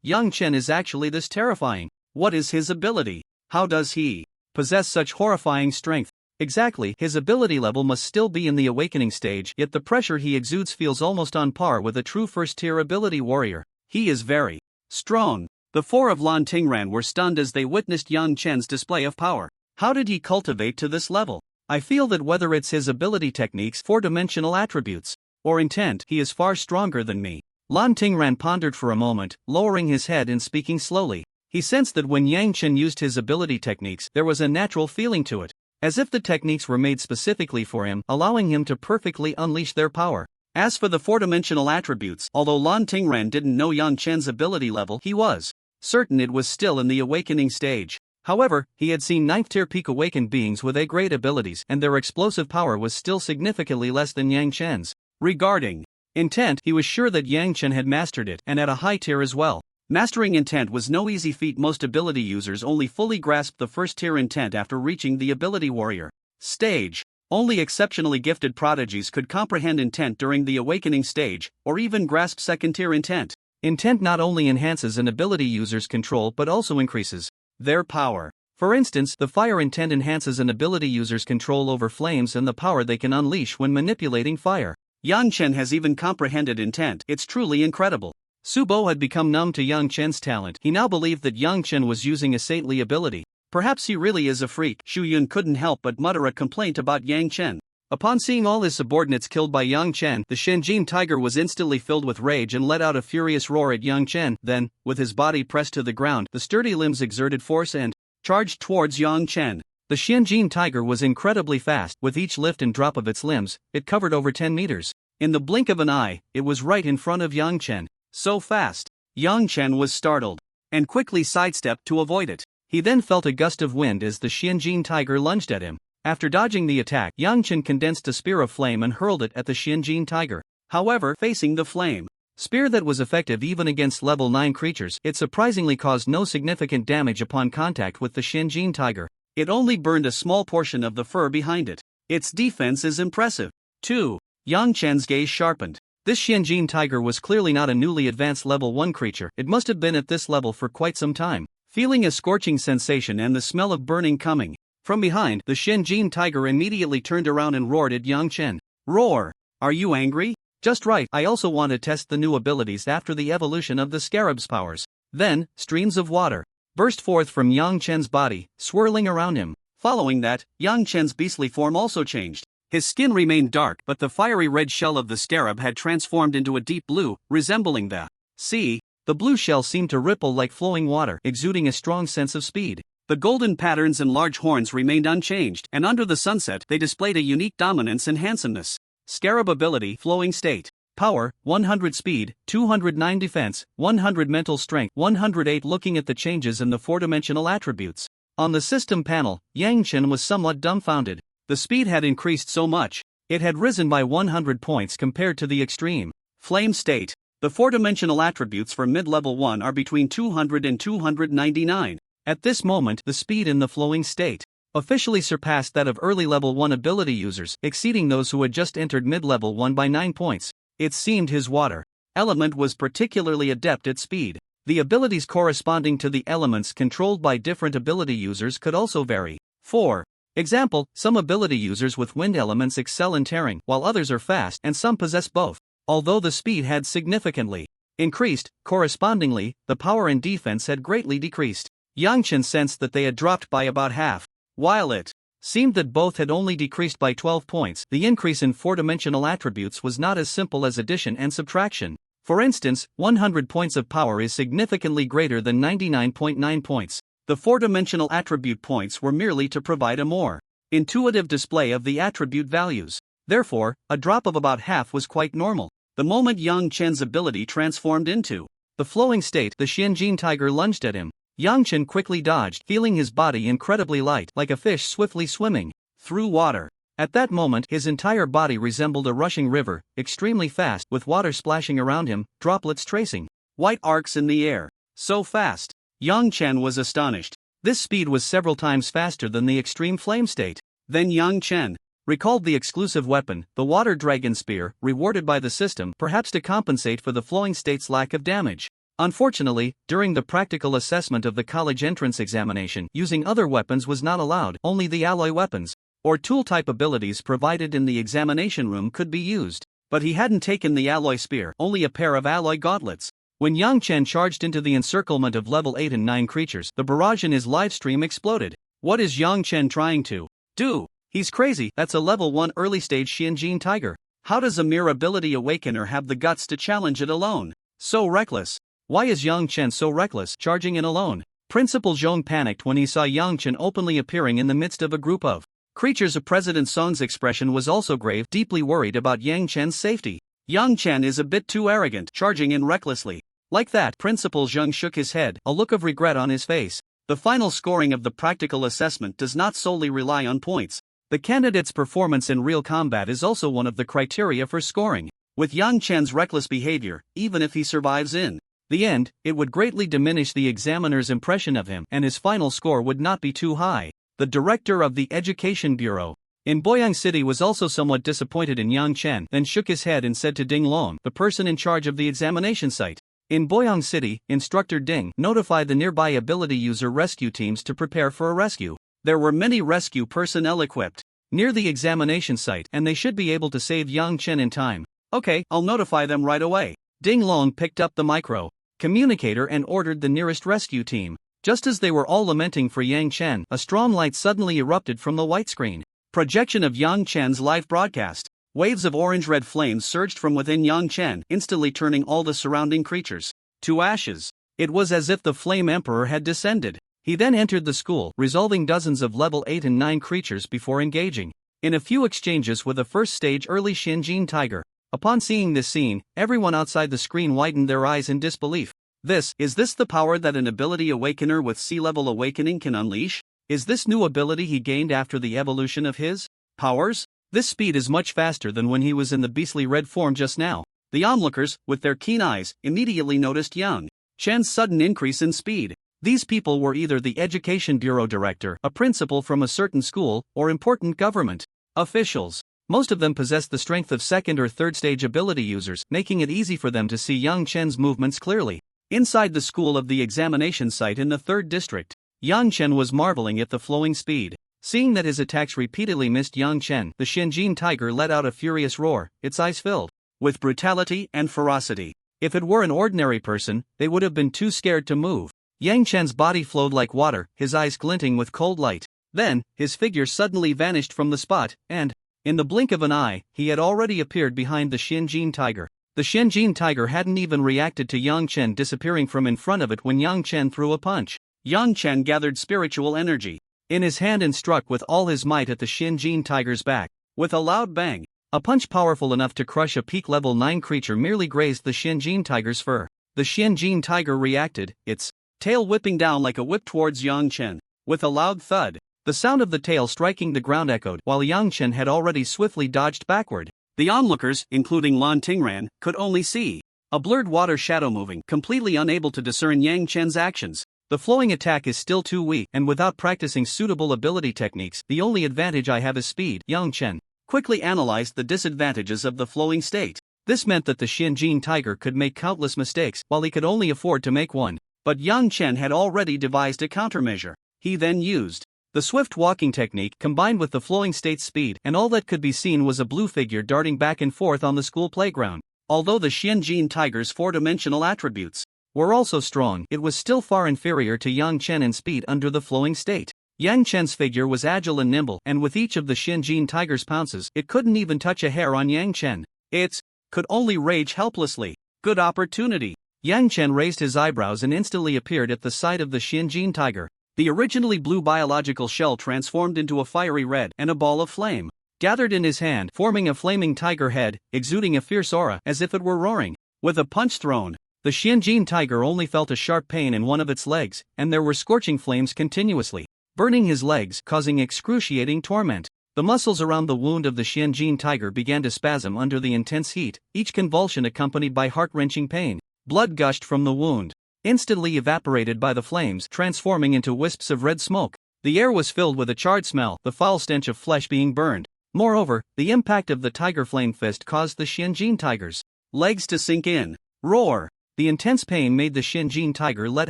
Yang Chen is actually this terrifying. What is his ability? How does he possess such horrifying strength? Exactly, his ability level must still be in the awakening stage, yet the pressure he exudes feels almost on par with a true first-tier ability warrior. He is very strong. The four of Lan Tingran were stunned as they witnessed Yang Chen's display of power. How did he cultivate to this level? I feel that whether it's his ability techniques, four-dimensional attributes, or intent, he is far stronger than me. Lan Tingran pondered for a moment, lowering his head and speaking slowly. He sensed that when Yang Chen used his ability techniques, there was a natural feeling to it, as if the techniques were made specifically for him, allowing him to perfectly unleash their power. As for the four-dimensional attributes, although Lan Tingran didn't know Yang Chen's ability level, he was certain it was still in the awakening stage. However, he had seen 9th-tier peak awakened beings with A-grade abilities, and their explosive power was still significantly less than Yang Chen's. Regarding intent, he was sure that Yang Chen had mastered it, and at a high tier as well. Mastering intent was no easy feat. Most ability users only fully grasped the first-tier intent after reaching the ability warrior stage. Only exceptionally gifted prodigies could comprehend intent during the awakening stage, or even grasp second-tier intent. Intent not only enhances an ability user's control but also increases their power. For instance, the fire intent enhances an ability user's control over flames and the power they can unleash when manipulating fire. Yang Chen has even comprehended intent. It's truly incredible. Subo had become numb to Yang Chen's talent. He now believed that Yang Chen was using a saintly ability. Perhaps he really is a freak. Xu Yun couldn't help but mutter a complaint about Yang Chen. Upon seeing all his subordinates killed by Yang Chen, the Xianjin tiger was instantly filled with rage and let out a furious roar at Yang Chen. Then, with his body pressed to the ground, the sturdy limbs exerted force and charged towards Yang Chen. The Xianjin tiger was incredibly fast. With each lift and drop of its limbs, it covered over 10 meters. In the blink of an eye, it was right in front of Yang Chen. So fast. Yang Chen was startled and quickly sidestepped to avoid it. He then felt a gust of wind as the Xianjin tiger lunged at him. After dodging the attack, Yang Chen condensed a spear of flame and hurled it at the Xianjin tiger. However, facing the flame spear that was effective even against level 9 creatures, it surprisingly caused no significant damage upon contact with the Xianjin tiger. It only burned a small portion of the fur behind it. Its defense is impressive. 2. Yang Chen's gaze sharpened. This Xianjin tiger was clearly not a newly advanced level 1 creature. It must have been at this level for quite some time. Feeling a scorching sensation and the smell of burning coming from behind, the Xianjin tiger immediately turned around and roared at Yang Chen. Roar! Are you angry? Just right, I also want to test the new abilities after the evolution of the scarab's powers. Then, streams of water burst forth from Yang Chen's body, swirling around him. Following that, Yang Chen's beastly form also changed. His skin remained dark, but the fiery red shell of the scarab had transformed into a deep blue, resembling the sea. The blue shell seemed to ripple like flowing water, exuding a strong sense of speed. The golden patterns and large horns remained unchanged, and under the sunset they displayed a unique dominance and handsomeness. Scarab ability, flowing state. Power, 100 speed, 209 defense, 100 mental strength, 108. Looking at the changes in the four-dimensional attributes, On the system panel, Yang Chen was somewhat dumbfounded. The speed had increased so much. It had risen by 100 points compared to the extreme flame state. The four-dimensional attributes for mid-level 1 are between 200 and 299. At this moment, the speed in the flowing state officially surpassed that of early level 1 ability users, exceeding those who had just entered mid-level 1 by 9 points. It seemed his water element was particularly adept at speed. The abilities corresponding to the elements controlled by different ability users could also vary. For example, some ability users with wind elements excel in tearing, while others are fast, and some possess both. Although the speed had significantly increased, correspondingly, the power and defense had greatly decreased. Yang Chen sensed that they had dropped by about half. While it seemed that both had only decreased by 12 points, the increase in four-dimensional attributes was not as simple as addition and subtraction. For instance, 100 points of power is significantly greater than 99.9 points. The four-dimensional attribute points were merely to provide a more intuitive display of the attribute values. Therefore, a drop of about half was quite normal. The moment Yang Chen's ability transformed into the flowing state, the Xianjin tiger lunged at him. Yang Chen quickly dodged, feeling his body incredibly light, like a fish swiftly swimming through water. At that moment, his entire body resembled a rushing river, extremely fast, with water splashing around him, droplets tracing white arcs in the air. So fast! Yang Chen was astonished. This speed was several times faster than the extreme flame state. Then Yang Chen recalled the exclusive weapon, the water dragon spear, rewarded by the system, perhaps to compensate for the flowing state's lack of damage. Unfortunately, during the practical assessment of the college entrance examination, using other weapons was not allowed. Only the alloy weapons or tool-type abilities provided in the examination room could be used. But he hadn't taken the alloy spear, only a pair of alloy gauntlets. When Yang Chen charged into the encirclement of level 8 and 9 creatures, the barrage in his livestream exploded. What is Yang Chen trying to do? He's crazy. That's a level 1 early-stage Xianjin tiger. How does a mere ability awakener have the guts to challenge it alone? So reckless. Why is Yang Chen so reckless, charging in alone? Principal Zhong panicked when he saw Yang Chen openly appearing in the midst of a group of creatures. President Song's expression was also grave, deeply worried about Yang Chen's safety. Yang Chen is a bit too arrogant, charging in recklessly. Like that, Principal Zhong shook his head, a look of regret on his face. The final scoring of the practical assessment does not solely rely on points. The candidate's performance in real combat is also one of the criteria for scoring. With Yang Chen's reckless behavior, even if he survives in the end, it would greatly diminish the examiner's impression of him, and his final score would not be too high. The director of the Education Bureau in Boyang City was also somewhat disappointed in Yang Chen, then shook his head and said to Ding Long, the person in charge of the examination site. In Boyang City, Instructor Ding notified the nearby ability user rescue teams to prepare for a rescue. There were many rescue personnel equipped near the examination site, and they should be able to save Yang Chen in time. Okay, I'll notify them right away. Ding Long picked up the micro communicator and ordered the nearest rescue team. Just as they were all lamenting for Yang Chen, a strong light suddenly erupted from the white screen projection of Yang Chen's live broadcast. Waves of orange-red flames surged from within Yang Chen, instantly turning all the surrounding creatures to ashes. It was as if the Flame Emperor had descended. He then entered the school, resolving dozens of level 8 and 9 creatures before engaging in a few exchanges with a first-stage early Xianjin tiger. Upon seeing this scene, everyone outside the screen widened their eyes in disbelief. Is this the power that an ability awakener with sea-level awakening can unleash? Is this new ability he gained after the evolution of his powers? This speed is much faster than when he was in the beastly red form just now. The onlookers, with their keen eyes, immediately noticed Yang Chen's sudden increase in speed. These people were either the Education Bureau director, a principal from a certain school, or important government officials. Most of them possessed the strength of second or third stage ability users, making it easy for them to see Yang Chen's movements clearly. Inside the school of the examination site in the 3rd district, Yang Chen was marveling at the flowing speed. Seeing that his attacks repeatedly missed Yang Chen, the Xianjin tiger let out a furious roar, its eyes filled with brutality and ferocity. If it were an ordinary person, they would have been too scared to move. Yang Chen's body flowed like water, his eyes glinting with cold light. Then, his figure suddenly vanished from the spot, and in the blink of an eye, he had already appeared behind the Xianjin tiger. The Xianjin tiger hadn't even reacted to Yang Chen disappearing from in front of it when Yang Chen threw a punch. Yang Chen gathered spiritual energy in his hand and struck with all his might at the Xianjin tiger's back. With a loud bang, a punch powerful enough to crush a peak level 9 creature merely grazed the Xianjin tiger's fur. The Xianjin tiger reacted, its tail whipping down like a whip towards Yang Chen. With a loud thud, the sound of the tail striking the ground echoed while Yang Chen had already swiftly dodged backward. The onlookers, including Lan Tingran, could only see a blurred water shadow moving, completely unable to discern Yang Chen's actions. The flowing attack is still too weak, and without practicing suitable ability techniques, the only advantage I have is speed. Yang Chen quickly analyzed the disadvantages of the flowing state. This meant that the Xianjin tiger could make countless mistakes while he could only afford to make one. But Yang Chen had already devised a countermeasure. He then used the swift walking technique combined with the flowing state's speed, and all that could be seen was a blue figure darting back and forth on the school playground. Although the Xianjin tiger's four-dimensional attributes were also strong, it was still far inferior to Yang Chen in speed under the flowing state. Yang Chen's figure was agile and nimble, and with each of the Xianjin tiger's pounces, it couldn't even touch a hair on Yang Chen. It could only rage helplessly. Good opportunity. Yang Chen raised his eyebrows and instantly appeared at the side of the Xianjin tiger. The originally blue biological shell transformed into a fiery red, and a ball of flame gathered in his hand, forming a flaming tiger head, exuding a fierce aura as if it were roaring. With a punch thrown, the Xianjin tiger only felt a sharp pain in one of its legs, and there were scorching flames continuously burning his legs, causing excruciating torment. The muscles around the wound of the Xianjin tiger began to spasm under the intense heat, each convulsion accompanied by heart-wrenching pain. Blood gushed from the wound, instantly evaporated by the flames, transforming into wisps of red smoke. The air was filled with a charred smell, the foul stench of flesh being burned. Moreover, the impact of the tiger flame fist caused the Xianjin tiger's legs to sink in. Roar! The intense pain made the Xianjin tiger let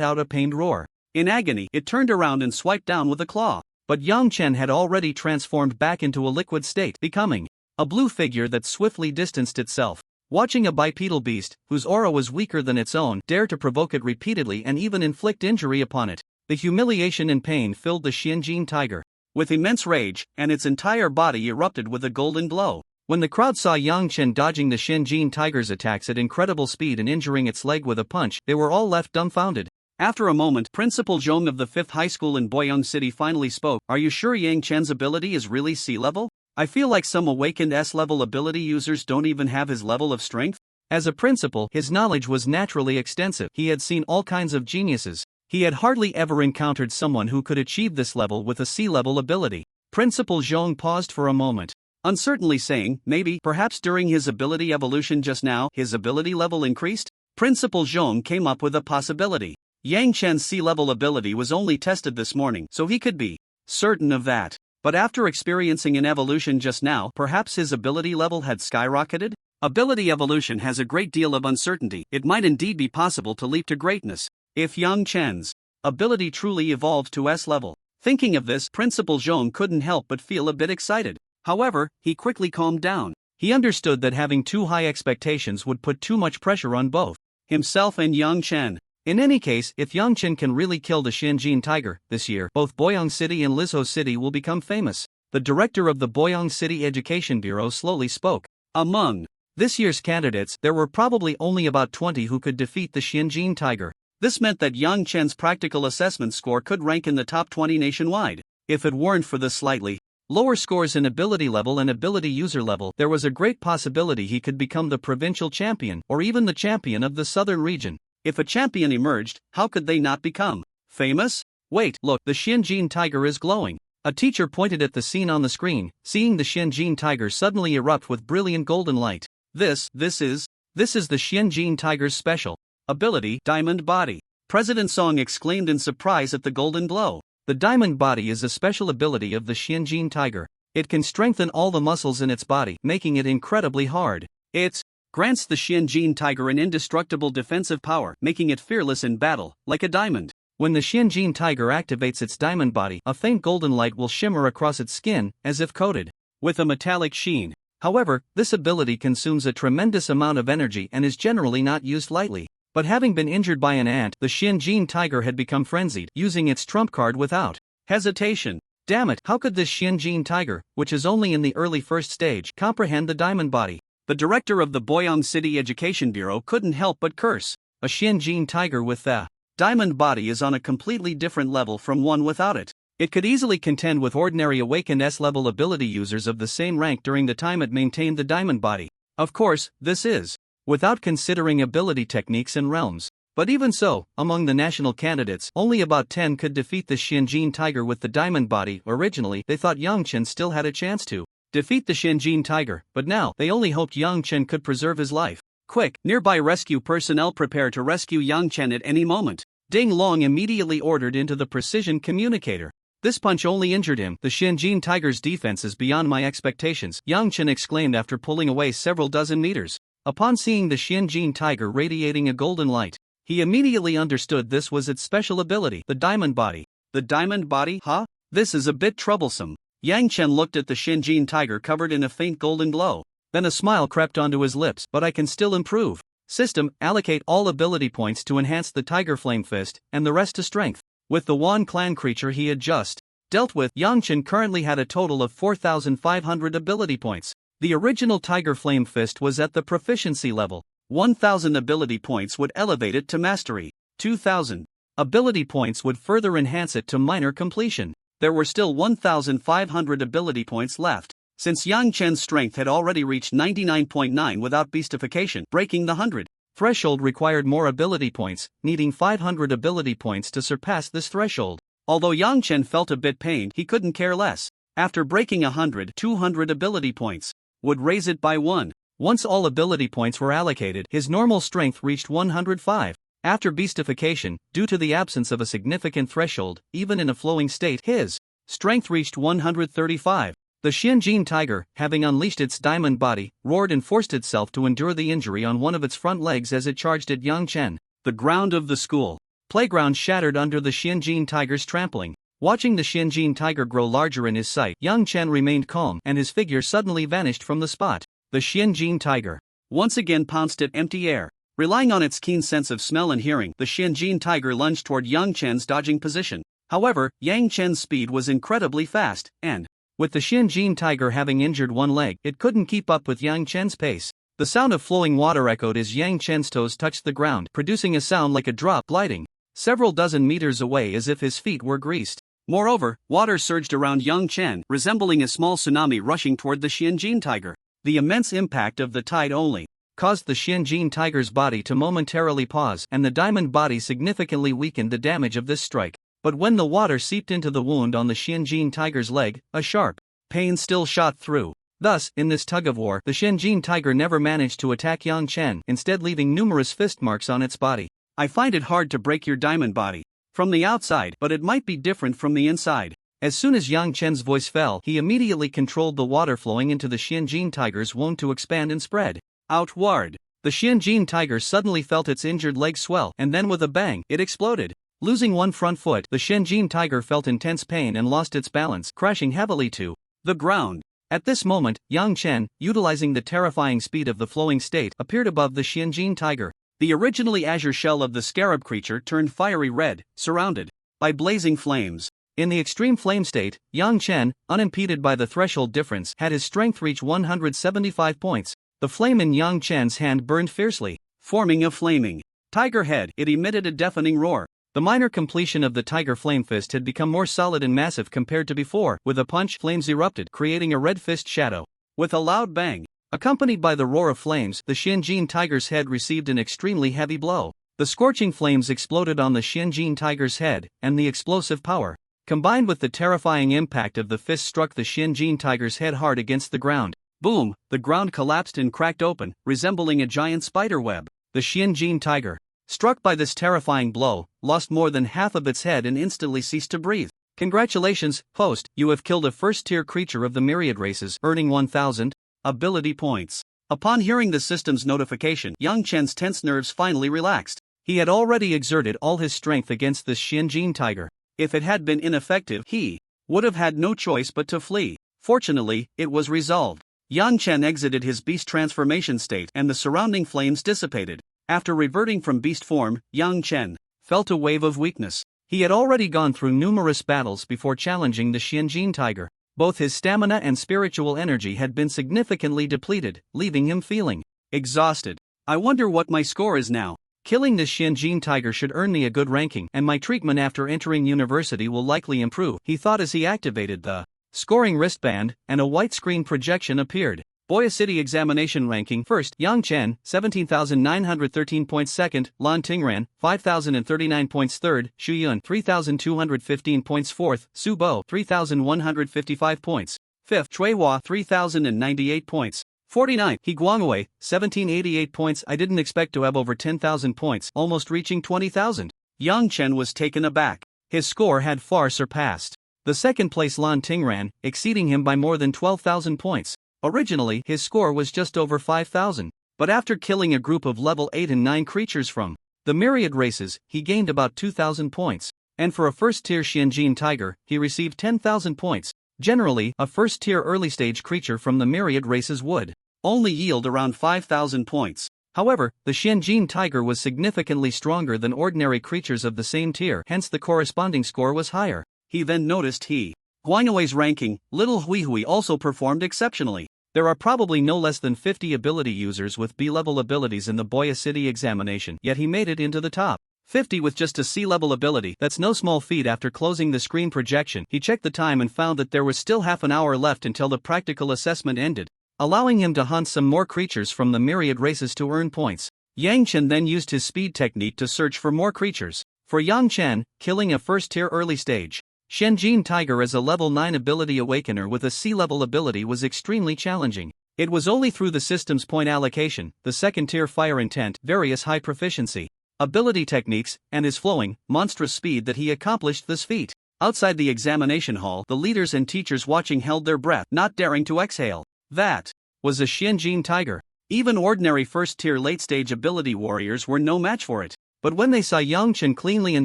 out a pained roar. In agony, it turned around and swiped down with a claw. But Yang Chen had already transformed back into a liquid state, becoming a blue figure that swiftly distanced itself. Watching a bipedal beast, whose aura was weaker than its own, dare to provoke it repeatedly and even inflict injury upon it, the humiliation and pain filled the Xianjin tiger with immense rage, and its entire body erupted with a golden glow. When the crowd saw Yang Chen dodging the Xianjin tiger's attacks at incredible speed and injuring its leg with a punch, they were all left dumbfounded. After a moment, Principal Zhong of the 5th High School in Boyang City finally spoke. Are you sure Yang Chen's ability is really C-level? I feel like some awakened S-level ability users don't even have his level of strength. As a principal, his knowledge was naturally extensive. He had seen all kinds of geniuses. He had hardly ever encountered someone who could achieve this level with a C-level ability. Principal Zhong paused for a moment, uncertainly saying, maybe, perhaps during his ability evolution just now, his ability level increased? Principal Zhong came up with a possibility. Yang Chen's C-level ability was only tested this morning, so he could be certain of that. But after experiencing an evolution just now, perhaps his ability level had skyrocketed? Ability evolution has a great deal of uncertainty. It might indeed be possible to leap to greatness if Yang Chen's ability truly evolved to S-level. Thinking of this, Principal Zhong couldn't help but feel a bit excited. However, he quickly calmed down. He understood that having too high expectations would put too much pressure on both himself and Yang Chen. In any case, if Yang Chen can really kill the Xianjin tiger this year, both Boyang City and Lizhou City will become famous. The director of the Boyang City Education Bureau slowly spoke. Among this year's candidates, there were probably only about 20 who could defeat the Xianjin tiger. This meant that Yang Chen's practical assessment score could rank in the top 20 nationwide. If it weren't for the slightly lower scores in ability level and ability user level, there was a great possibility he could become the provincial champion or even the champion of the southern region. If a champion emerged, how could they not become famous? Wait, look, the Xianjin tiger is glowing. A teacher pointed at the scene on the screen, seeing the Xianjin tiger suddenly erupt with brilliant golden light. This is the Xianjin tiger's special ability, Diamond Body. President Song exclaimed in surprise at the golden glow. The Diamond Body is a special ability of the Xianjin tiger. It can strengthen all the muscles in its body, making it incredibly hard. It grants the Xianjin tiger an indestructible defensive power, making it fearless in battle, like a diamond. When the Xianjin tiger activates its diamond body, a faint golden light will shimmer across its skin, as if coated with a metallic sheen. However, this ability consumes a tremendous amount of energy and is generally not used lightly. But having been injured by an ant, the Xianjin tiger had become frenzied, using its trump card without hesitation. Damn it, how could this Xianjin tiger, which is only in the early first stage, comprehend the diamond body? The director of the Boyang City Education Bureau couldn't help but curse. A Xianjin tiger with the diamond body is on a completely different level from one without it. It could easily contend with ordinary awakened S-level ability users of the same rank during the time it maintained the diamond body. Of course, this is without considering ability techniques and realms. But even so, among the national candidates, only about 10 could defeat the Xianjin tiger with the diamond body. Originally, they thought Yang Chen still had a chance to defeat the Xianjin tiger, but now, they only hoped Yang Chen could preserve his life. Quick, nearby rescue personnel prepare to rescue Yang Chen at any moment. Ding Long immediately ordered into the precision communicator. This punch only injured him. The Xianjin tiger's defense is beyond my expectations, Yang Chen exclaimed after pulling away several dozen meters. Upon seeing the Xianjin tiger radiating a golden light, he immediately understood this was its special ability, the diamond body. The diamond body, huh? This is a bit troublesome. Yang Chen looked at the Xianjin tiger covered in a faint golden glow. Then a smile crept onto his lips. But I can still improve. System, allocate all ability points to enhance the Tiger Flame Fist, and the rest to strength. With the Wan clan creature he had just dealt with, Yang Chen currently had a total of 4,500 ability points. The original Tiger Flame Fist was at the proficiency level. 1,000 ability points would elevate it to mastery. 2,000 ability points would further enhance it to minor completion. There were still 1,500 ability points left. Since Yang Chen's strength had already reached 99.9 without beastification, breaking the 100 threshold required more ability points, needing 500 ability points to surpass this threshold. Although Yang Chen felt a bit pained, he couldn't care less. After breaking 100, 200 ability points would raise it by 1. Once all ability points were allocated, his normal strength reached 105. After beastification, due to the absence of a significant threshold, even in a flowing state, his strength reached 135. The Xianjin tiger, having unleashed its diamond body, roared and forced itself to endure the injury on one of its front legs as it charged at Yang Chen. The ground of the school playground shattered under the Xianjin tiger's trampling. Watching the Xianjin tiger grow larger in his sight, Yang Chen remained calm, and his figure suddenly vanished from the spot. The Xianjin tiger once again pounced at empty air. Relying on its keen sense of smell and hearing, the Xianjin tiger lunged toward Yang Chen's dodging position. However, Yang Chen's speed was incredibly fast, and with the Xianjin tiger having injured one leg, it couldn't keep up with Yang Chen's pace. The sound of flowing water echoed as Yang Chen's toes touched the ground, producing a sound like a drop gliding several dozen meters away as if his feet were greased. Moreover, water surged around Yang Chen, resembling a small tsunami rushing toward the Xianjin tiger. The immense impact of the tide only caused the Xianjin tiger's body to momentarily pause, and the diamond body significantly weakened the damage of this strike. But when the water seeped into the wound on the Xianjin tiger's leg, a sharp pain still shot through. Thus, in this tug-of-war, the Xianjin tiger never managed to attack Yang Chen, instead leaving numerous fist marks on its body. I find it hard to break your diamond body from the outside, but it might be different from the inside. As soon as Yang Chen's voice fell, he immediately controlled the water flowing into the Xianjin tiger's wound to expand and spread outward. The Xianjin tiger suddenly felt its injured leg swell, and then with a bang, it exploded. Losing one front foot, the Xianjin tiger felt intense pain and lost its balance, crashing heavily to the ground. At this moment, Yang Chen, utilizing the terrifying speed of the flowing state, appeared above the Xianjin tiger. The originally azure shell of the scarab creature turned fiery red, surrounded by blazing flames. In the extreme flame state, Yang Chen, unimpeded by the threshold difference, had his strength reach 175 points. The flame in Yang Chen's hand burned fiercely, forming a flaming tiger head. It emitted a deafening roar. The minor completion of the Tiger Flame Fist had become more solid and massive compared to before. With a punch, flames erupted, creating a red fist shadow. With a loud bang, accompanied by the roar of flames, the Xianjin tiger's head received an extremely heavy blow. The scorching flames exploded on the Xianjin tiger's head, and the explosive power, combined with the terrifying impact of the fist, struck the Xianjin tiger's head hard against the ground. Boom! The ground collapsed and cracked open, resembling a giant spider web. The Xianjin tiger, struck by this terrifying blow, lost more than half of its head and instantly ceased to breathe. Congratulations, host, you have killed a first-tier creature of the myriad races, earning 1,000 ability points. Upon hearing the system's notification, Yang Chen's tense nerves finally relaxed. He had already exerted all his strength against this Xianjin tiger. If it had been ineffective, he would have had no choice but to flee. Fortunately, it was resolved. Yang Chen exited his beast transformation state and the surrounding flames dissipated. After reverting from beast form, Yang Chen felt a wave of weakness. He had already gone through numerous battles before challenging the Xianjin tiger. Both his stamina and spiritual energy had been significantly depleted, leaving him feeling exhausted. I wonder what my score is now. Killing this Xianjin tiger should earn me a good ranking, and my treatment after entering university will likely improve, he thought as he activated the scoring wristband, and a white screen projection appeared. Boya City Examination Ranking. First, Yang Chen, 17,913 points. Second, Lan Tingran, 5,039 points. Third, Xu Yun, 3,215 points. Fourth, Su Bo, 3,155 points. Fifth, Chui Hua, 3,098 points. 49th, He Guangwei, 1,788 points. I didn't expect to have over 10,000 points, almost reaching 20,000. Yang Chen was taken aback. His score had far surpassed the second place Lan Tingran, exceeding him by more than 12,000 points. Originally, his score was just over 5,000, but after killing a group of level 8 and 9 creatures from the myriad races, he gained about 2,000 points. And for a first-tier Xianjin tiger, he received 10,000 points. Generally, a first-tier early-stage creature from the myriad races would only yield around 5,000 points. However, the Xianjin tiger was significantly stronger than ordinary creatures of the same tier, hence the corresponding score was higher. He then noticed He Guangwei's ranking. Little Hui also performed exceptionally. There are probably no less than 50 ability users with B-level abilities in the Boya City examination, yet he made it into the top 50 with just a C-level ability. That's no small feat. After closing the screen projection, he checked the time and found that there was still half an hour left until the practical assessment ended, allowing him to hunt some more creatures from the myriad races to earn points. Yang Chen then used his speed technique to search for more creatures. For Yang Chen, killing a first-tier early stage Xianjin tiger as a level 9 ability awakener with a C-level ability was extremely challenging. It was only through the system's point allocation, the second-tier fire intent, various high proficiency ability techniques, and his flowing, monstrous speed that he accomplished this feat. Outside the examination hall, the leaders and teachers watching held their breath, not daring to exhale. That was a Xianjin tiger. Even ordinary first-tier late-stage ability warriors were no match for it. But when they saw Yang Chen cleanly and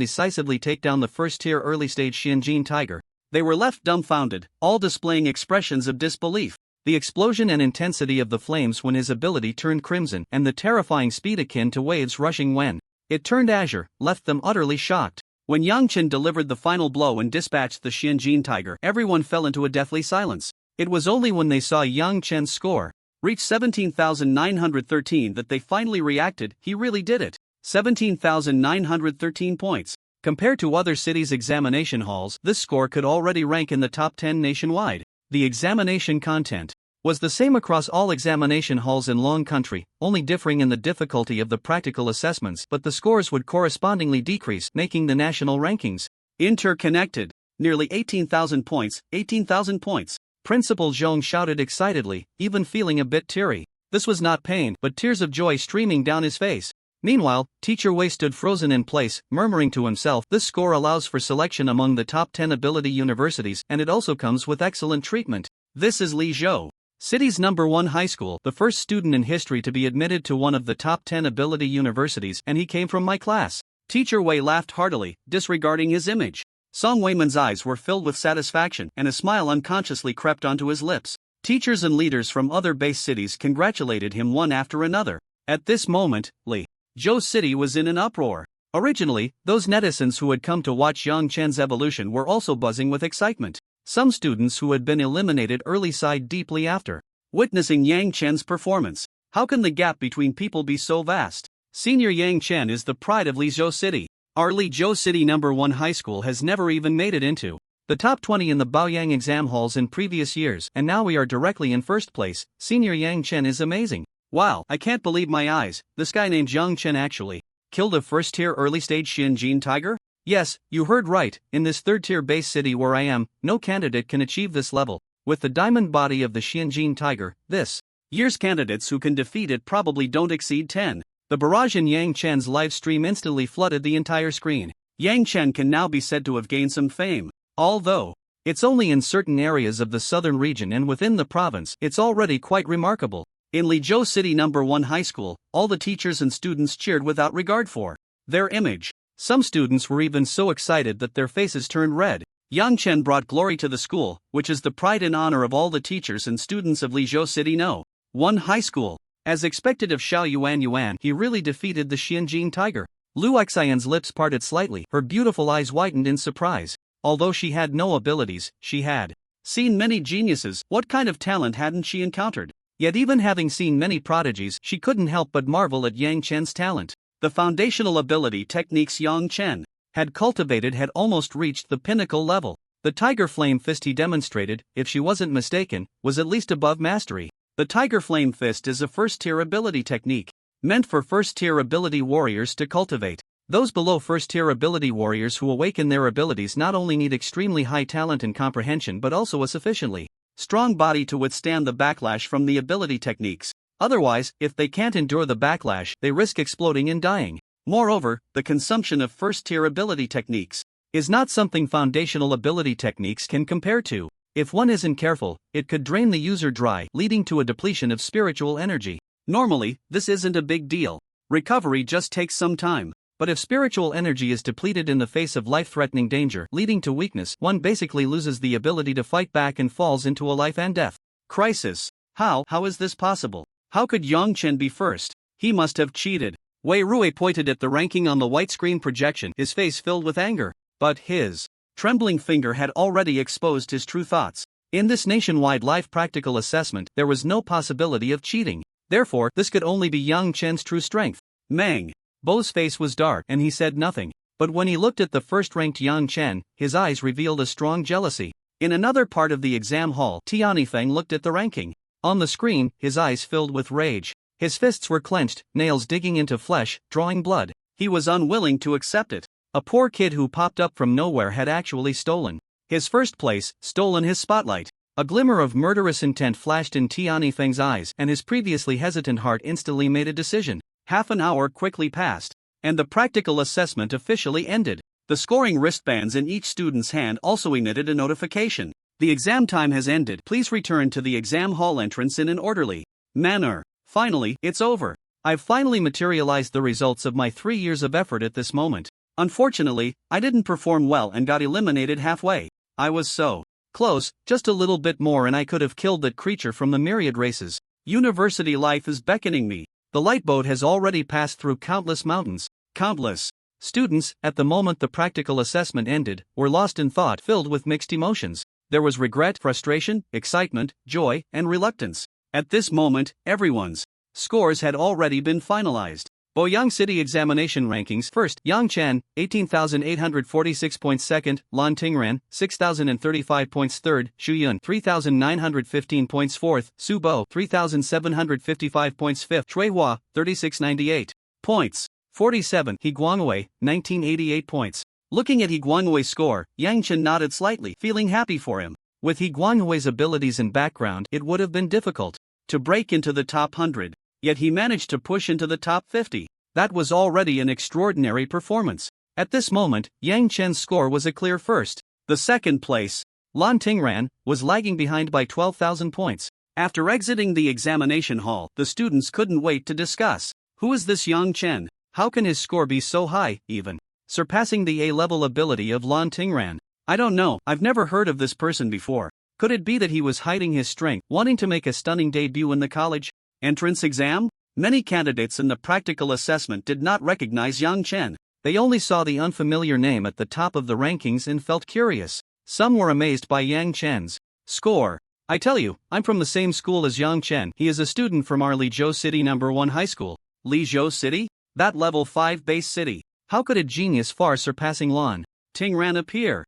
decisively take down the first-tier early-stage Xianjin tiger, they were left dumbfounded, all displaying expressions of disbelief. The explosion and intensity of the flames when his ability turned crimson, and the terrifying speed akin to waves rushing when it turned azure, left them utterly shocked. When Yang Chen delivered the final blow and dispatched the Xianjin tiger, everyone fell into a deathly silence. It was only when they saw Yang Chen's score reach 17,913 that they finally reacted. He really did it. 17,913 points. Compared to other cities' examination halls, this score could already rank in the top 10 nationwide. The examination content was the same across all examination halls in Long Country, only differing in the difficulty of the practical assessments, but the scores would correspondingly decrease, making the national rankings interconnected. Nearly 18,000 points, 18,000 points. Principal Zhong shouted excitedly, even feeling a bit teary. This was not pain, but tears of joy streaming down his face. Meanwhile, Teacher Wei stood frozen in place, murmuring to himself, this score allows for selection among the top 10 ability universities, and it also comes with excellent treatment. This is Li Zhou, city's #1 high school, the first student in history to be admitted to one of the top 10 ability universities, and he came from my class. Teacher Wei laughed heartily, disregarding his image. Song Weiman's eyes were filled with satisfaction, and a smile unconsciously crept onto his lips. Teachers and leaders from other base cities congratulated him one after another. At this moment, Li Zhou City was in an uproar. Originally, those netizens who had come to watch Yang Chen's evolution were also buzzing with excitement. Some students who had been eliminated early sighed deeply after witnessing Yang Chen's performance. How can the gap between people be so vast? Senior Yang Chen is the pride of Li Zhou City. Our Li Zhou City #1 high school has never even made it into the top 20 in the Baoyang exam halls in previous years, and now we are directly in first place. Senior Yang Chen is amazing. Wow, I can't believe my eyes. This guy named Yang Chen actually killed a first-tier early-stage Xianjin tiger? Yes, you heard right. In this third-tier base city where I am, no candidate can achieve this level. With the diamond body of the Xianjin tiger, this year's candidates who can defeat it probably don't exceed 10. The barrage in Yang Chen's live stream instantly flooded the entire screen. Yang Chen can now be said to have gained some fame. Although it's only in certain areas of the southern region and within the province, it's already quite remarkable. In Li Zhou City #1 high school, all the teachers and students cheered without regard for their image. Some students were even so excited that their faces turned red. Yang Chen brought glory to the school, which is the pride and honor of all the teachers and students of Li Zhou City #1 high school. As expected of Xiao Yuan, he really defeated the Xianjin tiger. Lu Xian's lips parted slightly, her beautiful eyes widened in surprise. Although she had no abilities, she had seen many geniuses. What kind of talent hadn't she encountered? Yet even having seen many prodigies, she couldn't help but marvel at Yang Chen's talent. The foundational ability techniques Yang Chen had cultivated had almost reached the pinnacle level. The tiger flame fist he demonstrated, if she wasn't mistaken, was at least above mastery. The Tiger Flame Fist is a first-tier ability technique, meant for first-tier ability warriors to cultivate. Those below first-tier ability warriors who awaken their abilities not only need extremely high talent and comprehension but also a sufficiently strong body to withstand the backlash from the ability techniques. Otherwise, if they can't endure the backlash, they risk exploding and dying. Moreover, the consumption of first-tier ability techniques is not something foundational ability techniques can compare to. If one isn't careful, it could drain the user dry, leading to a depletion of spiritual energy. Normally, this isn't a big deal. Recovery just takes some time. But if spiritual energy is depleted in the face of life-threatening danger, leading to weakness, one basically loses the ability to fight back and falls into a life and death crisis. How is this possible? How could Yang Chen be first? He must have cheated. Wei Rui pointed at the ranking on the white screen projection, his face filled with anger. But his trembling finger had already exposed his true thoughts. In this nationwide live practical assessment, there was no possibility of cheating. Therefore, this could only be Yang Chen's true strength. Meng Bo's face was dark and he said nothing. But when he looked at the first-ranked Yang Chen, his eyes revealed a strong jealousy. In another part of the exam hall, Tianifeng looked at the ranking. On the screen, his eyes filled with rage. His fists were clenched, nails digging into flesh, drawing blood. He was unwilling to accept it. A poor kid who popped up from nowhere had actually stolen his first place, stolen his spotlight. A glimmer of murderous intent flashed in Tianifeng's eyes, and his previously hesitant heart instantly made a decision. Half an hour quickly passed, and the practical assessment officially ended. The scoring wristbands in each student's hand also emitted a notification. The exam time has ended. Please return to the exam hall entrance in an orderly manner. Finally, it's over. I've finally materialized the results of my 3 years of effort at this moment. Unfortunately, I didn't perform well and got eliminated halfway. I was so close, just a little bit more and I could have killed that creature from the myriad races. University life is beckoning me. The light boat has already passed through countless mountains. Countless students, at the moment the practical assessment ended, were lost in thought filled with mixed emotions. There was regret, frustration, excitement, joy, and reluctance. At this moment, everyone's scores had already been finalized. Boyang City Examination Rankings. First, Yang Chen, 18,846 points. Second, Lan Tingran, 6,035 points. Third, Xu Yun, 3,915 points. Fourth, Su Bo, 3,755 points. Fifth, Shui Hua, 3,698 points. 47, He Guangwei, 1988 points. Looking at He Guangwei's score, Yang Chen nodded slightly, feeling happy for him. With He Guangwei's abilities and background, it would have been difficult to break into the top 100. Yet he managed to push into the top 50. That was already an extraordinary performance. At this moment, Yang Chen's score was a clear first. The second place, Lan Tingran, was lagging behind by 12,000 points. After exiting the examination hall, the students couldn't wait to discuss. Who is this Yang Chen? How can his score be so high, even surpassing the A-level ability of Lan Tingran? I don't know, I've never heard of this person before. Could it be that he was hiding his strength, wanting to make a stunning debut in the college entrance exam? Many candidates in the practical assessment did not recognize Yang Chen. They only saw the unfamiliar name at the top of the rankings and felt curious. Some were amazed by Yang Chen's score. I tell you, I'm from the same school as Yang Chen. He is a student from our Lizhou City No. 1 high school. Lizhou City? That level 5 base city. How could a genius far surpassing Lan Tingran appear?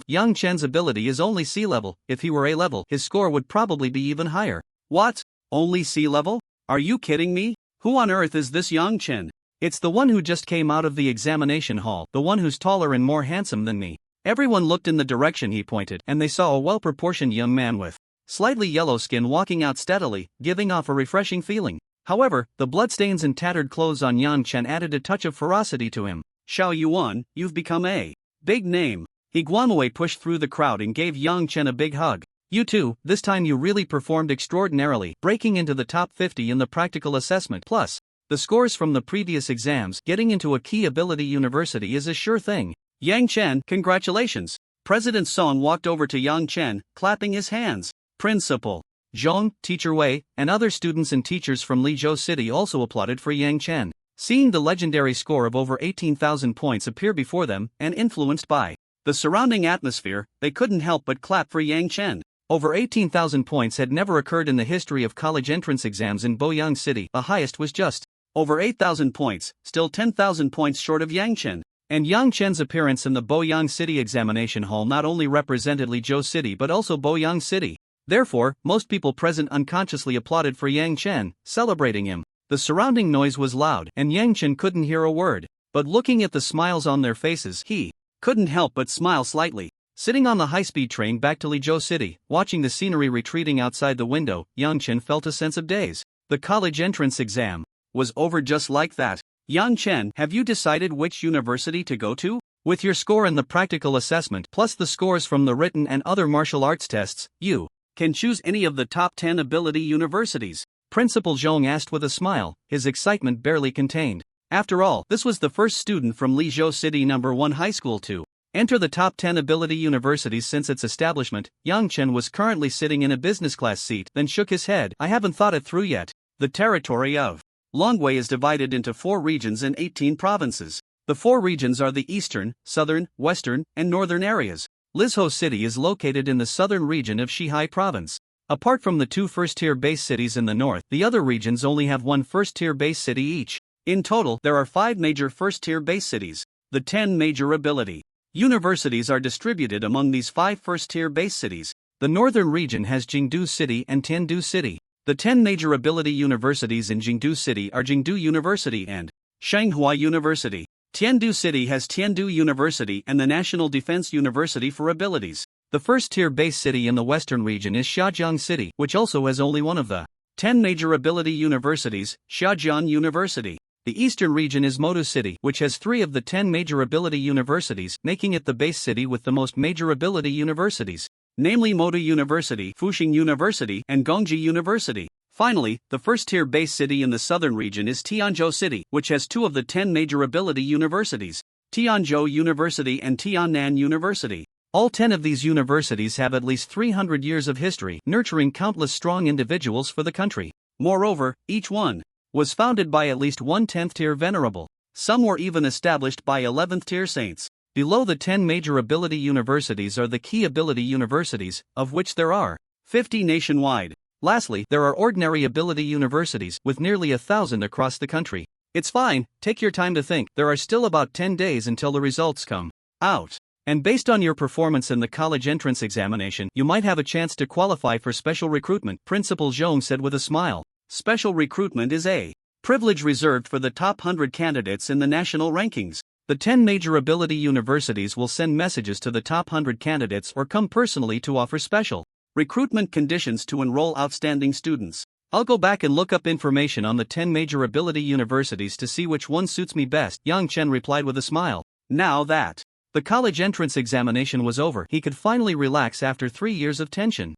Yang Chen's ability is only C-level. If he were A-level, his score would probably be even higher. What? Only C-level? Are you kidding me? Who on earth is this Yang Chen? It's the one who just came out of the examination hall, the one who's taller and more handsome than me. Everyone looked in the direction he pointed, and they saw a well-proportioned young man with slightly yellow skin walking out steadily, giving off a refreshing feeling. However, the bloodstains and tattered clothes on Yang Chen added a touch of ferocity to him. Xiao Yuan, you've become a big name. He Guanwei pushed through the crowd and gave Yang Chen a big hug. You too, this time you really performed extraordinarily, breaking into the top 50 in the practical assessment. Plus, the scores from the previous exams. Getting into a key ability university is a sure thing. Yang Chen, congratulations. President Song walked over to Yang Chen, clapping his hands. Principal Zhong, Teacher Wei, and other students and teachers from Lizhou City also applauded for Yang Chen. Seeing the legendary score of over 18,000 points appear before them, and influenced by the surrounding atmosphere, they couldn't help but clap for Yang Chen. Over 18,000 points had never occurred in the history of college entrance exams in Boyang City. The highest was just over 8,000 points, still 10,000 points short of Yang Chen. And Yang Chen's appearance in the Boyang City examination hall not only represented Lizhou City but also Boyang City. Therefore, most people present unconsciously applauded for Yang Chen, celebrating him. The surrounding noise was loud, and Yang Chen couldn't hear a word. But looking at the smiles on their faces, he couldn't help but smile slightly. Sitting on the high-speed train back to Lizhou City, watching the scenery retreating outside the window, Yang Chen felt a sense of daze. The college entrance exam was over just like that. Yang Chen, have you decided which university to go to? With your score in the practical assessment plus the scores from the written and other martial arts tests, you can choose any of the top 10 ability universities. Principal Zhong asked with a smile, his excitement barely contained. After all, this was the first student from Lizhou City No. 1 High School to enter the top 10 ability universities since its establishment. Yang Chen was currently sitting in a business class seat, then shook his head. I haven't thought it through yet. The territory of Longwei is divided into 4 regions and 18 provinces. The 4 regions are the eastern, southern, western, and northern areas. Lizhou City is located in the southern region of Xihai Province. Apart from the 2 first-tier base cities in the north, the other regions only have 1 first-tier base city each. In total, there are 5 major first-tier base cities. The 10 major ability universities are distributed among these 5 first-tier base cities. The northern region has Jingdu City and Tiandu City. The 10 major ability universities in Jingdu City are Jingdu University and Shanghua University. Tiandu City has Tiandu University and the National Defense University for abilities. The first-tier base city in the western region is Xiajiang City, which also has only one of the 10 major ability universities, Xiajiang University. The eastern region is Modu City, which has 3 of the 10 major ability universities, making it the base city with the most major ability universities, namely Modu University, Fuxing University, and Gongji University. Finally, the first-tier base city in the southern region is Tianzhou City, which has 2 of the 10 major ability universities, Tianzhou University and Tiannan University. All 10 of these universities have at least 300 years of history, nurturing countless strong individuals for the country. Moreover, each one was founded by at least one 10th-tier venerable. Some were even established by 11th-tier saints. Below the 10 major ability universities are the key ability universities, of which there are 50 nationwide. Lastly, there are ordinary ability universities, with nearly 1,000 across the country. It's fine, take your time to think. There are still about 10 days until the results come out. And based on your performance in the college entrance examination, you might have a chance to qualify for special recruitment, Principal Zhong said with a smile. Special recruitment is a privilege reserved for the top 100 candidates in the national rankings. The 10 major ability universities will send messages to the top 100 candidates or come personally to offer special recruitment conditions to enroll outstanding students. I'll go back and look up information on the 10 major ability universities to see which one suits me best, Yang Chen replied with a smile. Now that the college entrance examination was over, he could finally relax after 3 years of tension.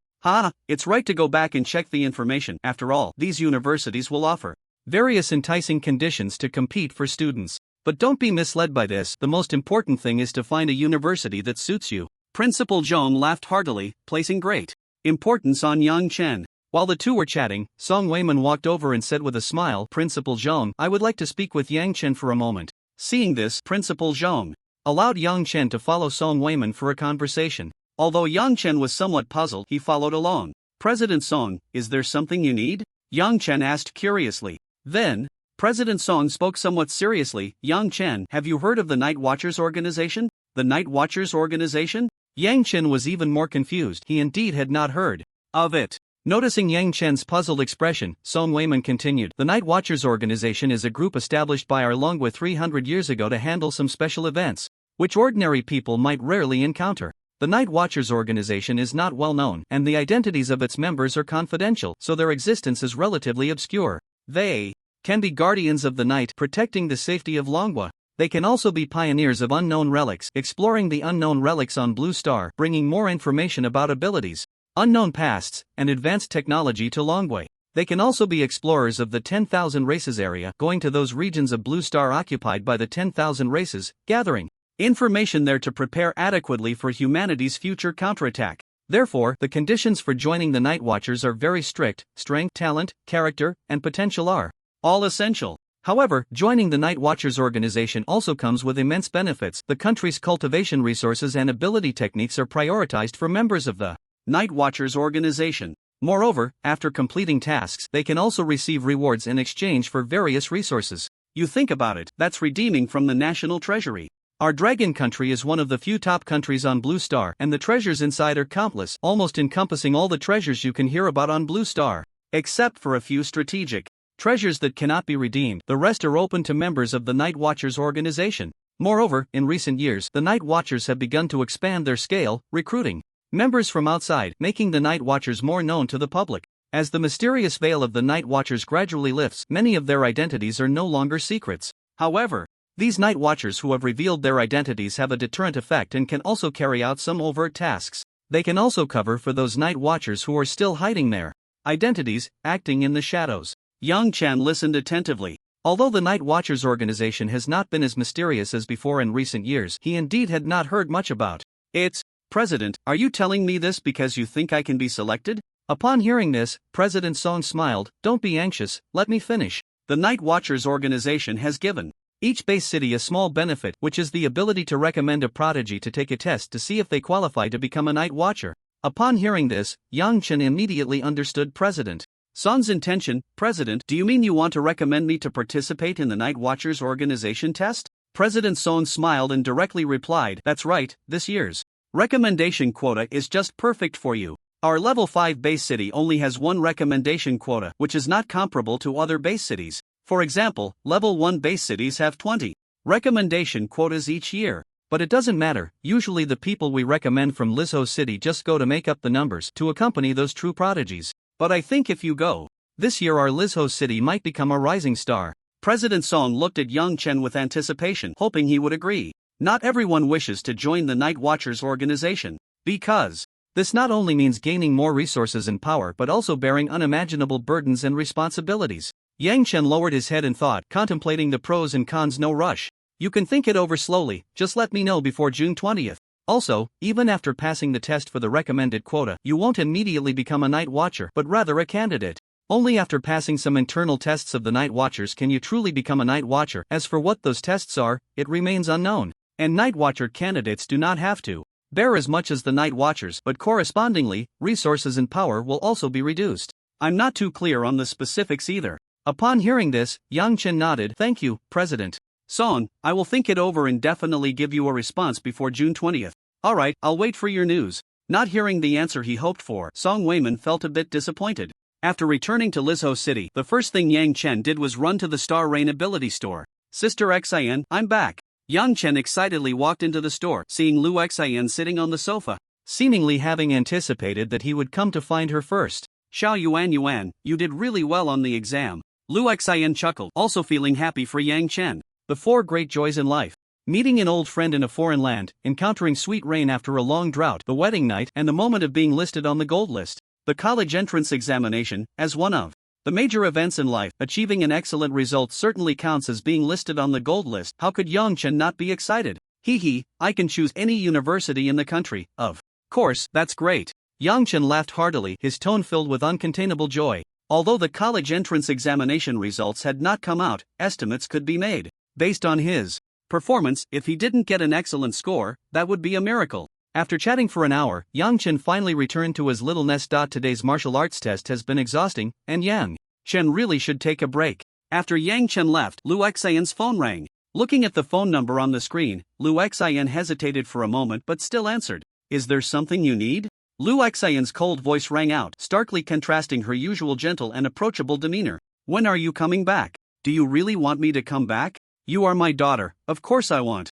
It's right to go back and check the information. After all, these universities will offer various enticing conditions to compete for students. But don't be misled by this, the most important thing is to find a university that suits you. Principal Zhong laughed heartily, placing great importance on Yang Chen. While the two were chatting, Song Weiman walked over and said with a smile, Principal Zhong, I would like to speak with Yang Chen for a moment. Seeing this, Principal Zhong allowed Yang Chen to follow Song Weiman for a conversation. Although Yang Chen was somewhat puzzled, he followed along. President Song, is there something you need? Yang Chen asked curiously. Then, President Song spoke somewhat seriously. Yang Chen, have you heard of the Night Watchers Organization? The Night Watchers Organization? Yang Chen was even more confused. He indeed had not heard of it. Noticing Yang Chen's puzzled expression, Song Weiman continued. The Night Watchers Organization is a group established by our Longwa 300 years ago to handle some special events, which ordinary people might rarely encounter. The Night Watchers Organization is not well known, and the identities of its members are confidential, so their existence is relatively obscure. They can be guardians of the night, protecting the safety of Longwa. They can also be pioneers of unknown relics, exploring the unknown relics on Blue Star, bringing more information about abilities, unknown pasts, and advanced technology to Longwei. They can also be explorers of the 10,000 races area, going to those regions of Blue Star occupied by the 10,000 races, gathering information there to prepare adequately for humanity's future counterattack. Therefore, the conditions for joining the Night Watchers are very strict. Strength, talent, character, and potential are all essential. However, joining the Night Watchers organization also comes with immense benefits. The country's cultivation resources and ability techniques are prioritized for members of the Night Watchers organization. Moreover, after completing tasks, they can also receive rewards in exchange for various resources. You think about it, that's redeeming from the national treasury. Our dragon country is one of the few top countries on Blue Star, and the treasures inside are countless, almost encompassing all the treasures you can hear about on Blue Star. Except for a few strategic treasures that cannot be redeemed, the rest are open to members of the Night Watchers organization. Moreover, in recent years, the Night Watchers have begun to expand their scale, recruiting members from outside, making the Night Watchers more known to the public. As the mysterious veil of the Night Watchers gradually lifts, many of their identities are no longer secrets. However, these Night Watchers who have revealed their identities have a deterrent effect and can also carry out some overt tasks. They can also cover for those Night Watchers who are still hiding their identities, acting in the shadows. Yang Chen listened attentively. Although the Night Watchers organization has not been as mysterious as before in recent years, he indeed had not heard much about it. President, are you telling me this because you think I can be selected? Upon hearing this, President Song smiled. Don't be anxious, let me finish. The Night Watchers organization has given each base city a small benefit, which is the ability to recommend a prodigy to take a test to see if they qualify to become a Night Watcher. Upon hearing this, Yang Chen immediately understood President Song's intention. President, do you mean you want to recommend me to participate in the Night Watchers organization test? President Song smiled and directly replied, that's right, this year's recommendation quota is just perfect for you. Our level 5 base city only has one recommendation quota, which is not comparable to other base cities. For example, level 1 base cities have 20 recommendation quotas each year. But it doesn't matter, usually the people we recommend from Lizho City just go to make up the numbers to accompany those true prodigies. But I think if you go, this year our Lizho City might become a rising star. President Song looked at Yang Chen with anticipation, hoping he would agree. Not everyone wishes to join the Night Watchers organization, because this not only means gaining more resources and power but also bearing unimaginable burdens and responsibilities. Yang Chen lowered his head in thought, contemplating the pros and cons. No rush. You can think it over slowly, just let me know before June 20th. Also, even after passing the test for the recommended quota, you won't immediately become a Night Watcher, but rather a candidate. Only after passing some internal tests of the Night Watchers can you truly become a Night Watcher. As for what those tests are, it remains unknown. And Night Watcher candidates do not have to bear as much as the Night Watchers, but correspondingly, resources and power will also be reduced. I'm not too clear on the specifics either. Upon hearing this, Yang Chen nodded. Thank you, President Song, I will think it over and definitely give you a response before June 20th. Alright, I'll wait for your news. Not hearing the answer he hoped for, Song Weiman felt a bit disappointed. After returning to Lizho City, the first thing Yang Chen did was run to the Star Rain ability store. Sister Xin, I'm back. Yang Chen excitedly walked into the store, seeing Lu Xin sitting on the sofa, seemingly having anticipated that he would come to find her first. Xiao Yuan, you did really well on the exam. Lu Xin chuckled, also feeling happy for Yang Chen. The 4 great joys in life. Meeting an old friend in a foreign land, encountering sweet rain after a long drought, the wedding night, and the moment of being listed on the gold list. The college entrance examination, as one of the major events in life, achieving an excellent result certainly counts as being listed on the gold list. How could Yang Chen not be excited? I can choose any university in the country, of course, that's great. Yang Chen laughed heartily, his tone filled with uncontainable joy. Although the college entrance examination results had not come out, estimates could be made. Based on his performance, if he didn't get an excellent score, that would be a miracle. After chatting for an hour, Yang Chen finally returned to his little nest. Today's martial arts test has been exhausting, and Yang Chen really should take a break. After Yang Chen left, Lu Xion's phone rang. Looking at the phone number on the screen, Lu Xion hesitated for a moment but still answered. Is there something you need? Lu Xion's cold voice rang out, starkly contrasting her usual gentle and approachable demeanor. When are you coming back? Do you really want me to come back? You are my daughter, of course I want.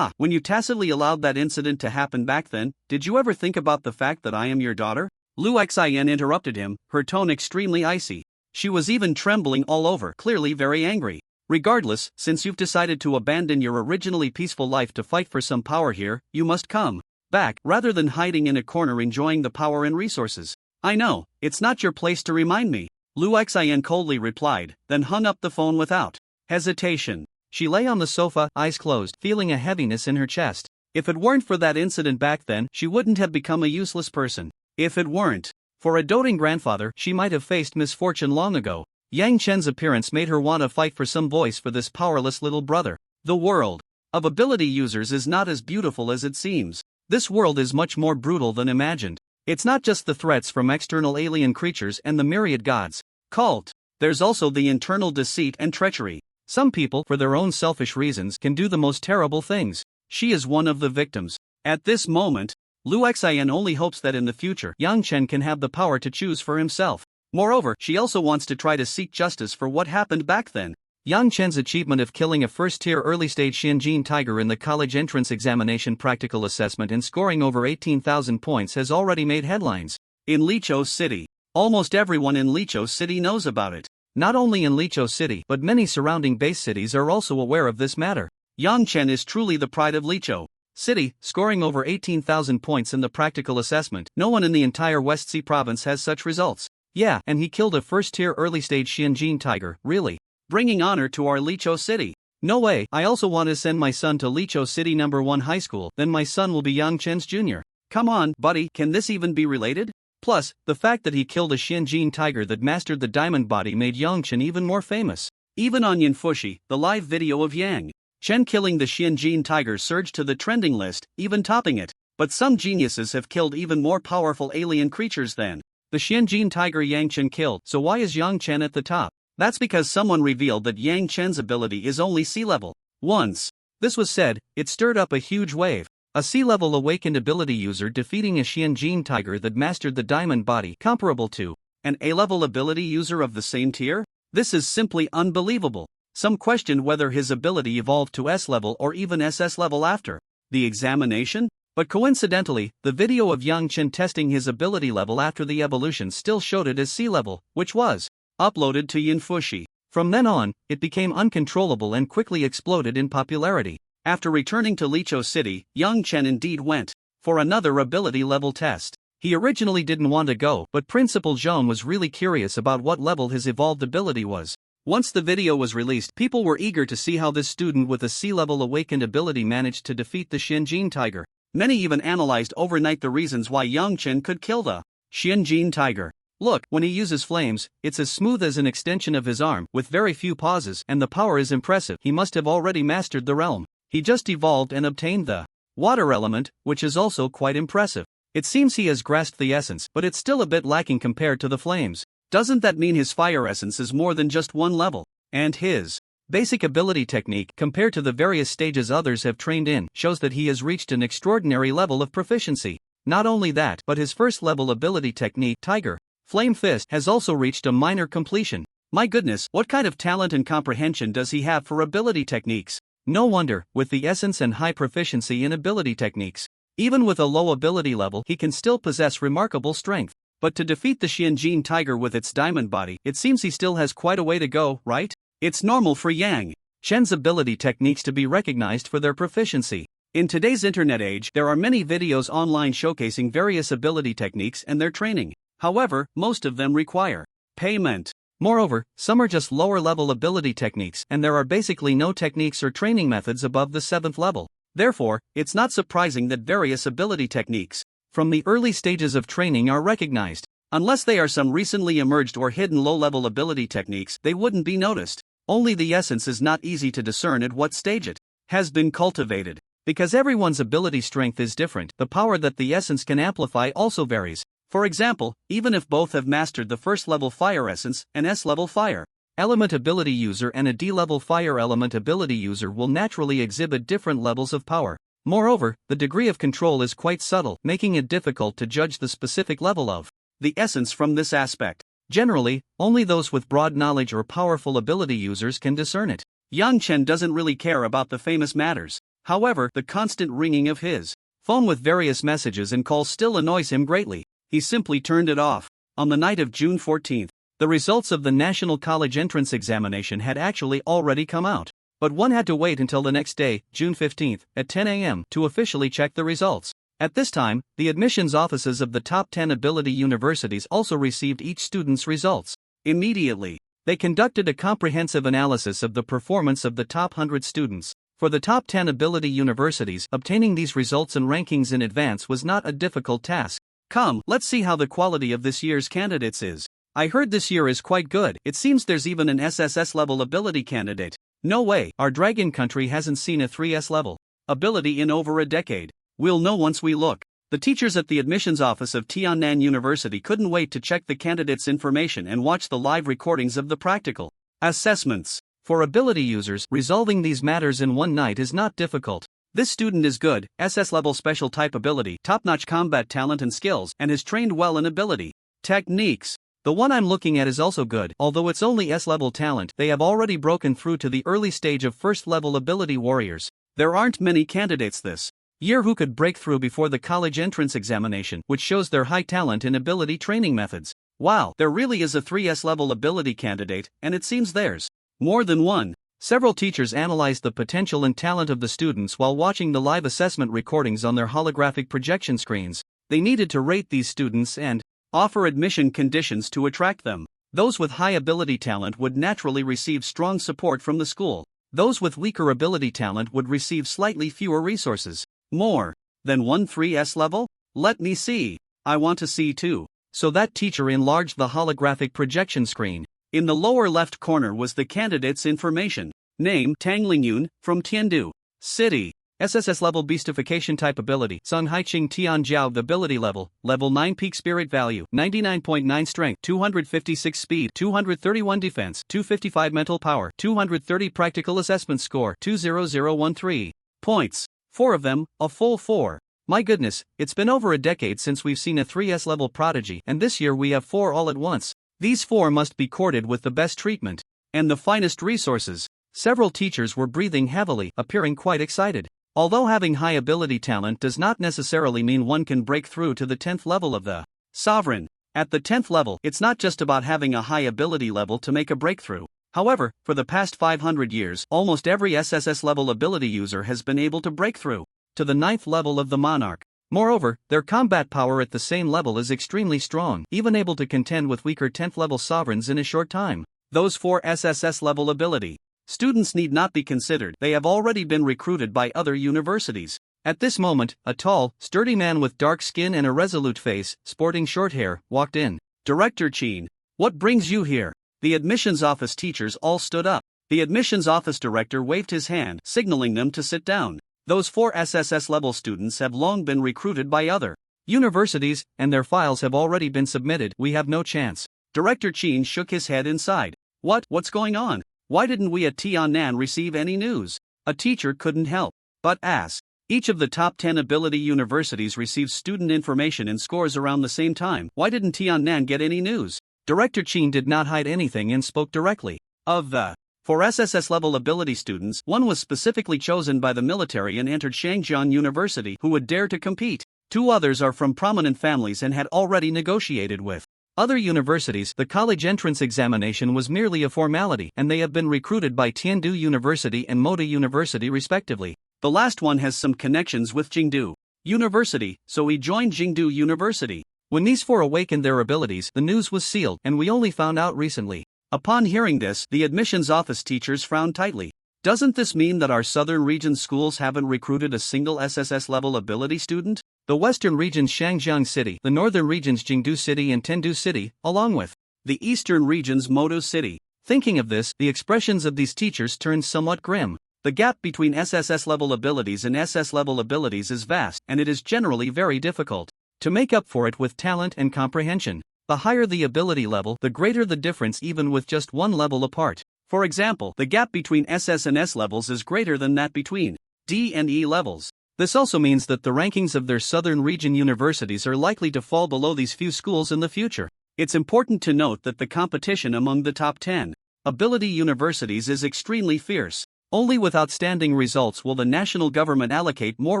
When you tacitly allowed that incident to happen back then, did you ever think about the fact that I am your daughter? Lu Xian interrupted him, her tone extremely icy. She was even trembling all over, clearly very angry. Regardless, since you've decided to abandon your originally peaceful life to fight for some power here, you must come back, rather than hiding in a corner enjoying the power and resources. I know, it's not your place to remind me. Lu Xian coldly replied, then hung up the phone without hesitation. She lay on the sofa, eyes closed, feeling a heaviness in her chest. If it weren't for that incident back then, she wouldn't have become a useless person. If it weren't for a doting grandfather, she might have faced misfortune long ago. Yang Chen's appearance made her want to fight for some voice for this powerless little brother. The world of ability users is not as beautiful as it seems. This world is much more brutal than imagined. It's not just the threats from external alien creatures and the myriad gods cult. There's also the internal deceit and treachery. Some people, for their own selfish reasons, can do the most terrible things. she is one of the victims. At this moment, Liu Xian only hopes that in the future Yang Chen can have the power to choose for himself. Moreover, she also wants to try to seek justice for what happened back then. Yang Chen's achievement of killing a first-tier early-stage Xianjin tiger in the college entrance examination practical assessment and scoring over 18,000 points has already made headlines. In Lichou City, almost everyone in Lichou City knows about it. Not only in Lichou City but many surrounding base cities are also aware of this matter. Yang Chen is truly the pride of Lichou City, scoring over 18,000 points in the practical assessment. No one in the entire West Sea province has such results. Yeah, and he killed a first-tier early-stage Xianjin tiger, really? Bringing honor to our Lichou City. No way. I also want to send my son to Lichou City No. 1 High School, then my son will be Yang Chen's junior. Come on, buddy, can this even be related? Plus, the fact that he killed a Xianjin tiger that mastered the diamond body made Yang Chen even more famous. Even on Yanfushi, the live video of Yang Chen killing the Xianjin tiger surged to the trending list, even topping it. But some geniuses have killed even more powerful alien creatures than the Xianjin tiger Yang Chen killed. So why is Yang Chen at the top? That's because someone revealed that Yang Chen's ability is only sea level. Once this was said, it stirred up a huge wave. A sea level awakened ability user defeating a Xianjin tiger that mastered the diamond body comparable to an A-level ability user of the same tier? This is simply unbelievable. Some questioned whether his ability evolved to S-level or even SS level after the examination. But coincidentally, the video of Yang Chen testing his ability level after the evolution still showed it as sea level, which was uploaded to Yanfushi. From then on, it became uncontrollable and quickly exploded in popularity. After returning to Lichou City, Yang Chen indeed went for another ability level test. He originally didn't want to go, but Principal Zhong was really curious about what level his evolved ability was. Once the video was released, people were eager to see how this student with a sea-level awakened ability managed to defeat the Xianjin tiger. Many even analyzed overnight the reasons why Yang Chen could kill the Xianjin tiger. Look, when he uses flames, it's as smooth as an extension of his arm, with very few pauses, and the power is impressive. He must have already mastered the realm. He just evolved and obtained the water element, which is also quite impressive. It seems he has grasped the essence, but it's still a bit lacking compared to the flames. Doesn't that mean his fire essence is more than just one level? And his basic ability technique, compared to the various stages others have trained in, shows that he has reached an extraordinary level of proficiency. Not only that, but his first level ability technique, Tiger Flame Fist, has also reached a minor completion. My goodness, what kind of talent and comprehension does he have for ability techniques? No wonder, with the essence and high proficiency in ability techniques. Even with a low ability level, he can still possess remarkable strength. But to defeat the Xianjin tiger with its diamond body, it seems he still has quite a way to go, right? It's normal for Yang Chen's ability techniques to be recognized for their proficiency. In today's internet age, there are many videos online showcasing various ability techniques and their training. However, most of them require payment. Moreover, some are just lower-level ability techniques, and there are basically no techniques or training methods above the 7th level. Therefore, it's not surprising that various ability techniques from the early stages of training are recognized. Unless they are some recently emerged or hidden low-level ability techniques, they wouldn't be noticed. Only the essence is not easy to discern at what stage it has been cultivated. Because everyone's ability strength is different, the power that the essence can amplify also varies. For example, even if both have mastered the first level fire essence, an S-level fire element ability user and a D-level fire element ability user will naturally exhibit different levels of power. Moreover, the degree of control is quite subtle, making it difficult to judge the specific level of the essence from this aspect. Generally, only those with broad knowledge or powerful ability users can discern it. Yang Chen doesn't really care about the famous matters. However, the constant ringing of his phone with various messages and calls still annoys him greatly. He simply turned it off. On the night of June 14th, the results of the National College Entrance Examination had actually already come out. But one had to wait until the next day, June 15th, at 10 a.m. to officially check the results. At this time, the admissions offices of the top 10 ability universities also received each student's results. Immediately, they conducted a comprehensive analysis of the performance of the top 100 students. For the top 10 ability universities, obtaining these results and rankings in advance was not a difficult task. Come, let's see how the quality of this year's candidates is. I heard this year is quite good. It seems there's even an SSS level ability candidate. No way, our dragon country hasn't seen a 3S level ability in over a decade. We'll know once we look. The teachers at the admissions office of Tiannan University couldn't wait to check the candidates' information and watch the live recordings of the practical assessments. For ability users, resolving these matters in one night is not difficult. This student is good, SS level special type ability, top-notch combat talent and skills, and is trained well in ability techniques. The one I'm looking at is also good, although it's only S-level talent. They have already broken through to the early stage of first-level ability warriors. There aren't many candidates this year who could break through before the college entrance examination, which shows their high talent in ability training methods. Wow, there really is a 3S-level ability candidate, and it seems there's more than one. Several teachers analyzed the potential and talent of the students while watching the live assessment recordings on their holographic projection screens. They needed to rate these students and offer admission conditions to attract them. Those with high ability talent would naturally receive strong support from the school. Those with weaker ability talent would receive slightly fewer resources. More than one 3S level? Let me see. I want to see too. So that teacher enlarged the holographic projection screen. In the lower left corner was the candidate's information. Name: Tang Lingyun, from Tiandu City. SSS level beastification type ability, Sun Haiqing Tian Jiao ability level 9 peak spirit value, 99.9 strength, 256 speed, 231 defense, 255 mental power, 230 practical assessment score, 20013 points. 4 of them, a full 4. My goodness, it's been over a decade since we've seen a 3S level prodigy, and this year we have 4 all at once. These 4 must be courted with the best treatment and the finest resources. Several teachers were breathing heavily, appearing quite excited. Although having high ability talent does not necessarily mean one can break through to the 10th level of the Sovereign. At the 10th level, it's not just about having a high ability level to make a breakthrough. However, for the past 500 years, almost every SSS level ability user has been able to break through to the 9th level of the Monarch. Moreover, their combat power at the same level is extremely strong, even able to contend with weaker 10th level sovereigns in a short time. Those 4 SSS level ability students need not be considered. They have already been recruited by other universities. At this moment, a tall, sturdy man with dark skin and a resolute face, sporting short hair, walked in. Director Chin, what brings you here? The admissions office teachers all stood up. The admissions office director waved his hand, signaling them to sit down. Those 4 SSS level students have long been recruited by other universities, and their files have already been submitted. We have no chance. Director Chin shook his head inside. What's going on? Why didn't we at Tiannan receive any news? A teacher couldn't help but ask. Each of the top 10 ability universities receives student information and scores around the same time. Why didn't Tiannan get any news? Director Chin did not hide anything and spoke directly. Of the 4 SSS level ability students, one was specifically chosen by the military and entered Shangjiang University who would dare to compete. 2 others are from prominent families and had already negotiated with other universities. The college entrance examination was merely a formality, and they have been recruited by Tiandu University and Moda University respectively. The last one has some connections with Jingdu University, so he joined Jingdu University. When these 4 awakened their abilities, the news was sealed, and we only found out recently. Upon hearing this, the admissions office teachers frowned tightly. Doesn't this mean that our southern region schools haven't recruited a single SSS level ability student? The western region's Shangjiang City, the northern region's Jingdu City and Tendu City, along with the eastern region's Modo City. Thinking of this, the expressions of these teachers turned somewhat grim. The gap between SSS level abilities and SS level abilities is vast, and it is generally very difficult to make up for it with talent and comprehension. The higher the ability level, the greater the difference even with just one level apart. For example, the gap between SS and S levels is greater than that between D and E levels. This also means that the rankings of their southern region universities are likely to fall below these few schools in the future. It's important to note that the competition among the top 10 ability universities is extremely fierce. Only with outstanding results will the national government allocate more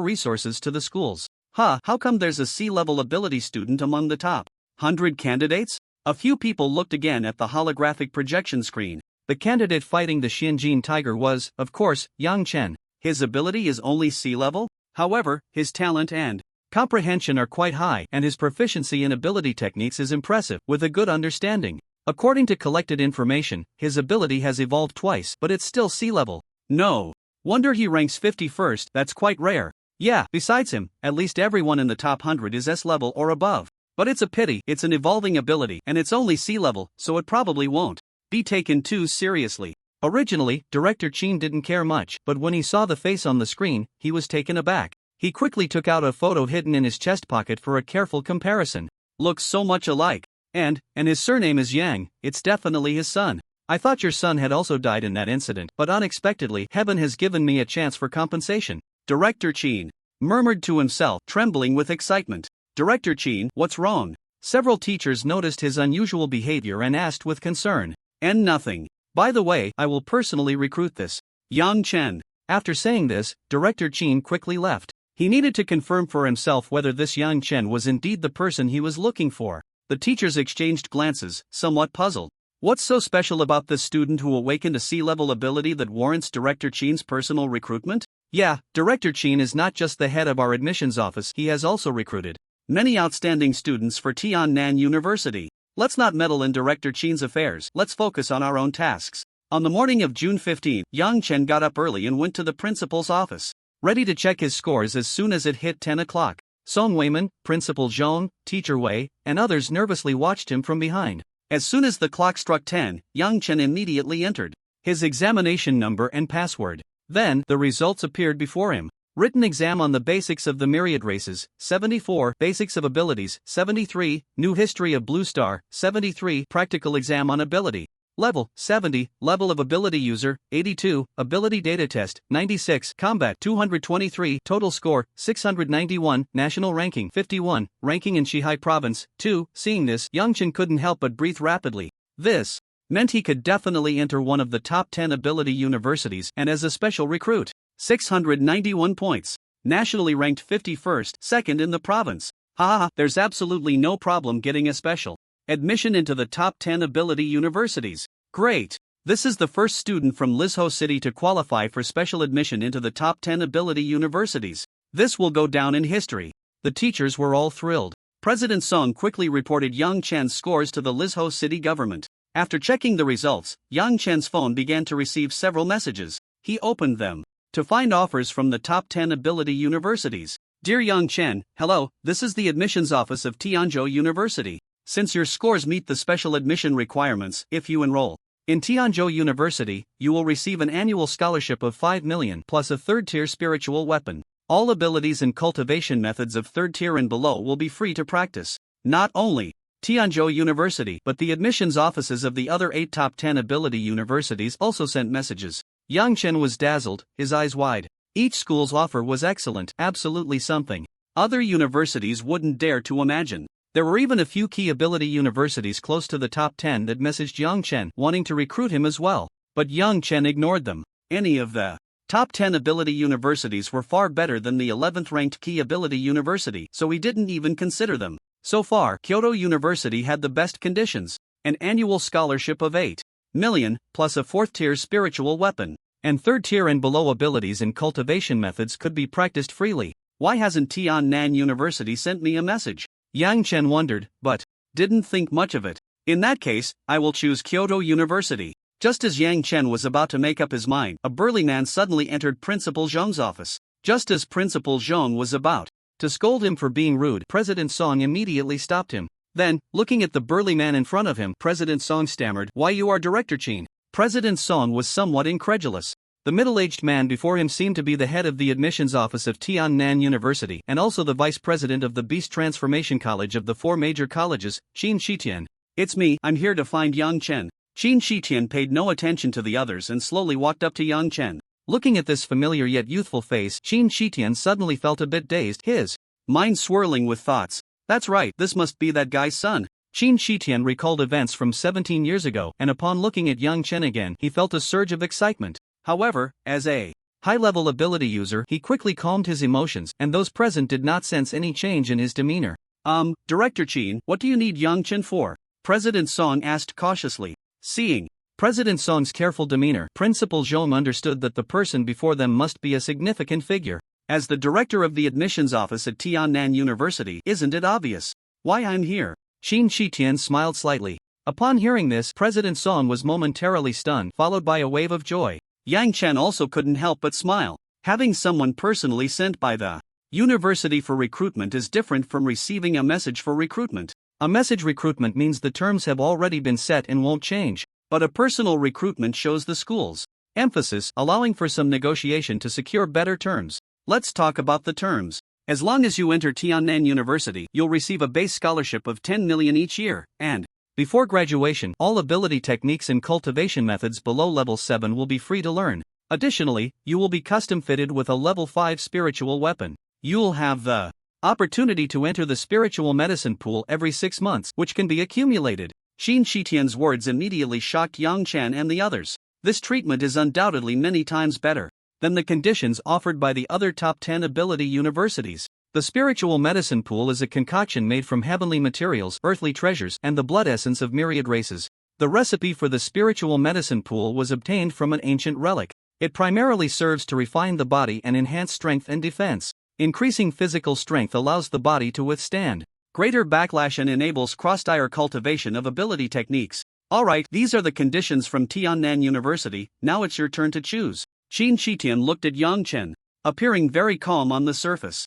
resources to the schools. How come there's a C-level ability student among the top 100 candidates? A few people looked again at the holographic projection screen. The candidate fighting the Xianjin Tiger was, of course, Yang Chen. His ability is only C-level? However, his talent and comprehension are quite high, and his proficiency in ability techniques is impressive, with a good understanding. According to collected information, his ability has evolved twice, but it's still C-level. No wonder he ranks 51st, that's quite rare. Yeah, besides him, at least everyone in the top 100 is S-level or above. But it's a pity, it's an evolving ability, and it's only C-level, so it probably won't be taken too seriously. Originally, Director Chin didn't care much, but when he saw the face on the screen, he was taken aback. He quickly took out a photo hidden in his chest pocket for a careful comparison. Looks so much alike. And his surname is Yang, it's definitely his son. I thought your son had also died in that incident, but unexpectedly, heaven has given me a chance for compensation. Director Chin murmured to himself, trembling with excitement. Director Chin, what's wrong? Several teachers noticed his unusual behavior and asked with concern. And nothing. By the way, I will personally recruit this Yang Chen. After saying this, Director Chin quickly left. He needed to confirm for himself whether this Yang Chen was indeed the person he was looking for. The teachers exchanged glances, somewhat puzzled. What's so special about this student who awakened a sea-level ability that warrants Director Chin's personal recruitment? Yeah, Director Chin is not just the head of our admissions office, he has also recruited many outstanding students for Tiannan University. Let's not meddle in Director Chin's affairs, let's focus on our own tasks. On the morning of June 15, Yang Chen got up early and went to the principal's office, ready to check his scores as soon as it hit 10 o'clock. Song Weiman, Principal Zhong, Teacher Wei, and others nervously watched him from behind. As soon as the clock struck 10, Yang Chen immediately entered his examination number and password. Then, the results appeared before him. Written exam on the basics of the myriad races, 74, basics of abilities, 73, new history of Blue Star, 73, practical exam on ability. Level, 70, level of ability user, 82, ability data test, 96, combat, 223, total score, 691, national ranking, 51, ranking in Shihai province, 2, seeing this, Yang Chen couldn't help but breathe rapidly. This meant he could definitely enter one of the top 10 ability universities and as a special recruit. 691 points. Nationally ranked 51st, second in the province. Haha, there's absolutely no problem getting a special admission into the top 10 ability universities. Great! This is the first student from Lizhou City to qualify for special admission into the top 10 ability universities. This will go down in history. The teachers were all thrilled. President Song quickly reported Yang Chen's scores to the Lizhou City government. After checking the results, Yang Chen's phone began to receive several messages. He opened them to find offers from the top 10 ability universities. Dear Yang Chen, hello, this is the admissions office of Tianzhou University. Since your scores meet the special admission requirements, if you enroll in Tianzhou University, you will receive an annual scholarship of 5 million plus a third-tier spiritual weapon. All abilities and cultivation methods of third tier and below will be free to practice. Not only Tianzhou University, but the admissions offices of the other 8 top 10 ability universities also sent messages. Yang Chen was dazzled, his eyes wide. Each school's offer was excellent, absolutely something other universities wouldn't dare to imagine. There were even a few key ability universities close to the top 10 that messaged Yang Chen wanting to recruit him as well. But Yang Chen ignored them. Any of the top 10 ability universities were far better than the 11th ranked key ability university, so he didn't even consider them. So far, Kyoto University had the best conditions. An annual scholarship of 8 million, plus a 4th-tier spiritual weapon. And 3rd-tier and below abilities and cultivation methods could be practiced freely. Why hasn't Tiannan University sent me a message? Yang Chen wondered, but didn't think much of it. In that case, I will choose Kyoto University. Just as Yang Chen was about to make up his mind, a burly man suddenly entered Principal Zhong's office. Just as Principal Zhong was about to scold him for being rude, President Song immediately stopped him. Then, looking at the burly man in front of him, President Song stammered, "Why, you are Director Chin." President Song was somewhat incredulous. The middle-aged man before him seemed to be the head of the admissions office of Tiannan University and also the vice president of the Beast Transformation College of the 4 major colleges, Qin Shitian. "It's me, I'm here to find Yang Chen." Qin Shitian paid no attention to the others and slowly walked up to Yang Chen. Looking at this familiar yet youthful face, Qin Shitian suddenly felt a bit dazed, his mind swirling with thoughts. That's right, this must be that guy's son. Qin Shitian recalled events from 17 years ago, and upon looking at Yang Chen again, he felt a surge of excitement. However, as a high-level ability user, he quickly calmed his emotions, and those present did not sense any change in his demeanor. Director Chin, what do you need Yang Chen for?" President Song asked cautiously. Seeing President Song's careful demeanor, Principal Zhong understood that the person before them must be a significant figure. As the director of the admissions office at Tiannan University, isn't it obvious why I'm here? Qin Shitian smiled slightly. Upon hearing this, President Song was momentarily stunned, followed by a wave of joy. Yang Chen also couldn't help but smile. Having someone personally sent by the university for recruitment is different from receiving a message for recruitment. A message recruitment means the terms have already been set and won't change. But a personal recruitment shows the school's emphasis, allowing for some negotiation to secure better terms. Let's talk about the terms. As long as you enter Tiannan University, you'll receive a base scholarship of 10 million each year, and before graduation, all ability techniques and cultivation methods below level 7 will be free to learn. Additionally, you will be custom fitted with a level 5 spiritual weapon. You'll have the opportunity to enter the spiritual medicine pool every 6 months, which can be accumulated. Qin Shitian's words immediately shocked Yang Chen and the others. This treatment is undoubtedly many times better than the conditions offered by the other top 10 ability universities. The spiritual medicine pool is a concoction made from heavenly materials, earthly treasures, and the blood essence of myriad races. The recipe for the spiritual medicine pool was obtained from an ancient relic. It primarily serves to refine the body and enhance strength and defense. Increasing physical strength allows the body to withstand greater backlash and enables cross-dire cultivation of ability techniques. Alright, these are the conditions from Tiannan University, now it's your turn to choose. Qin Shitian looked at Yang Chen, appearing very calm on the surface.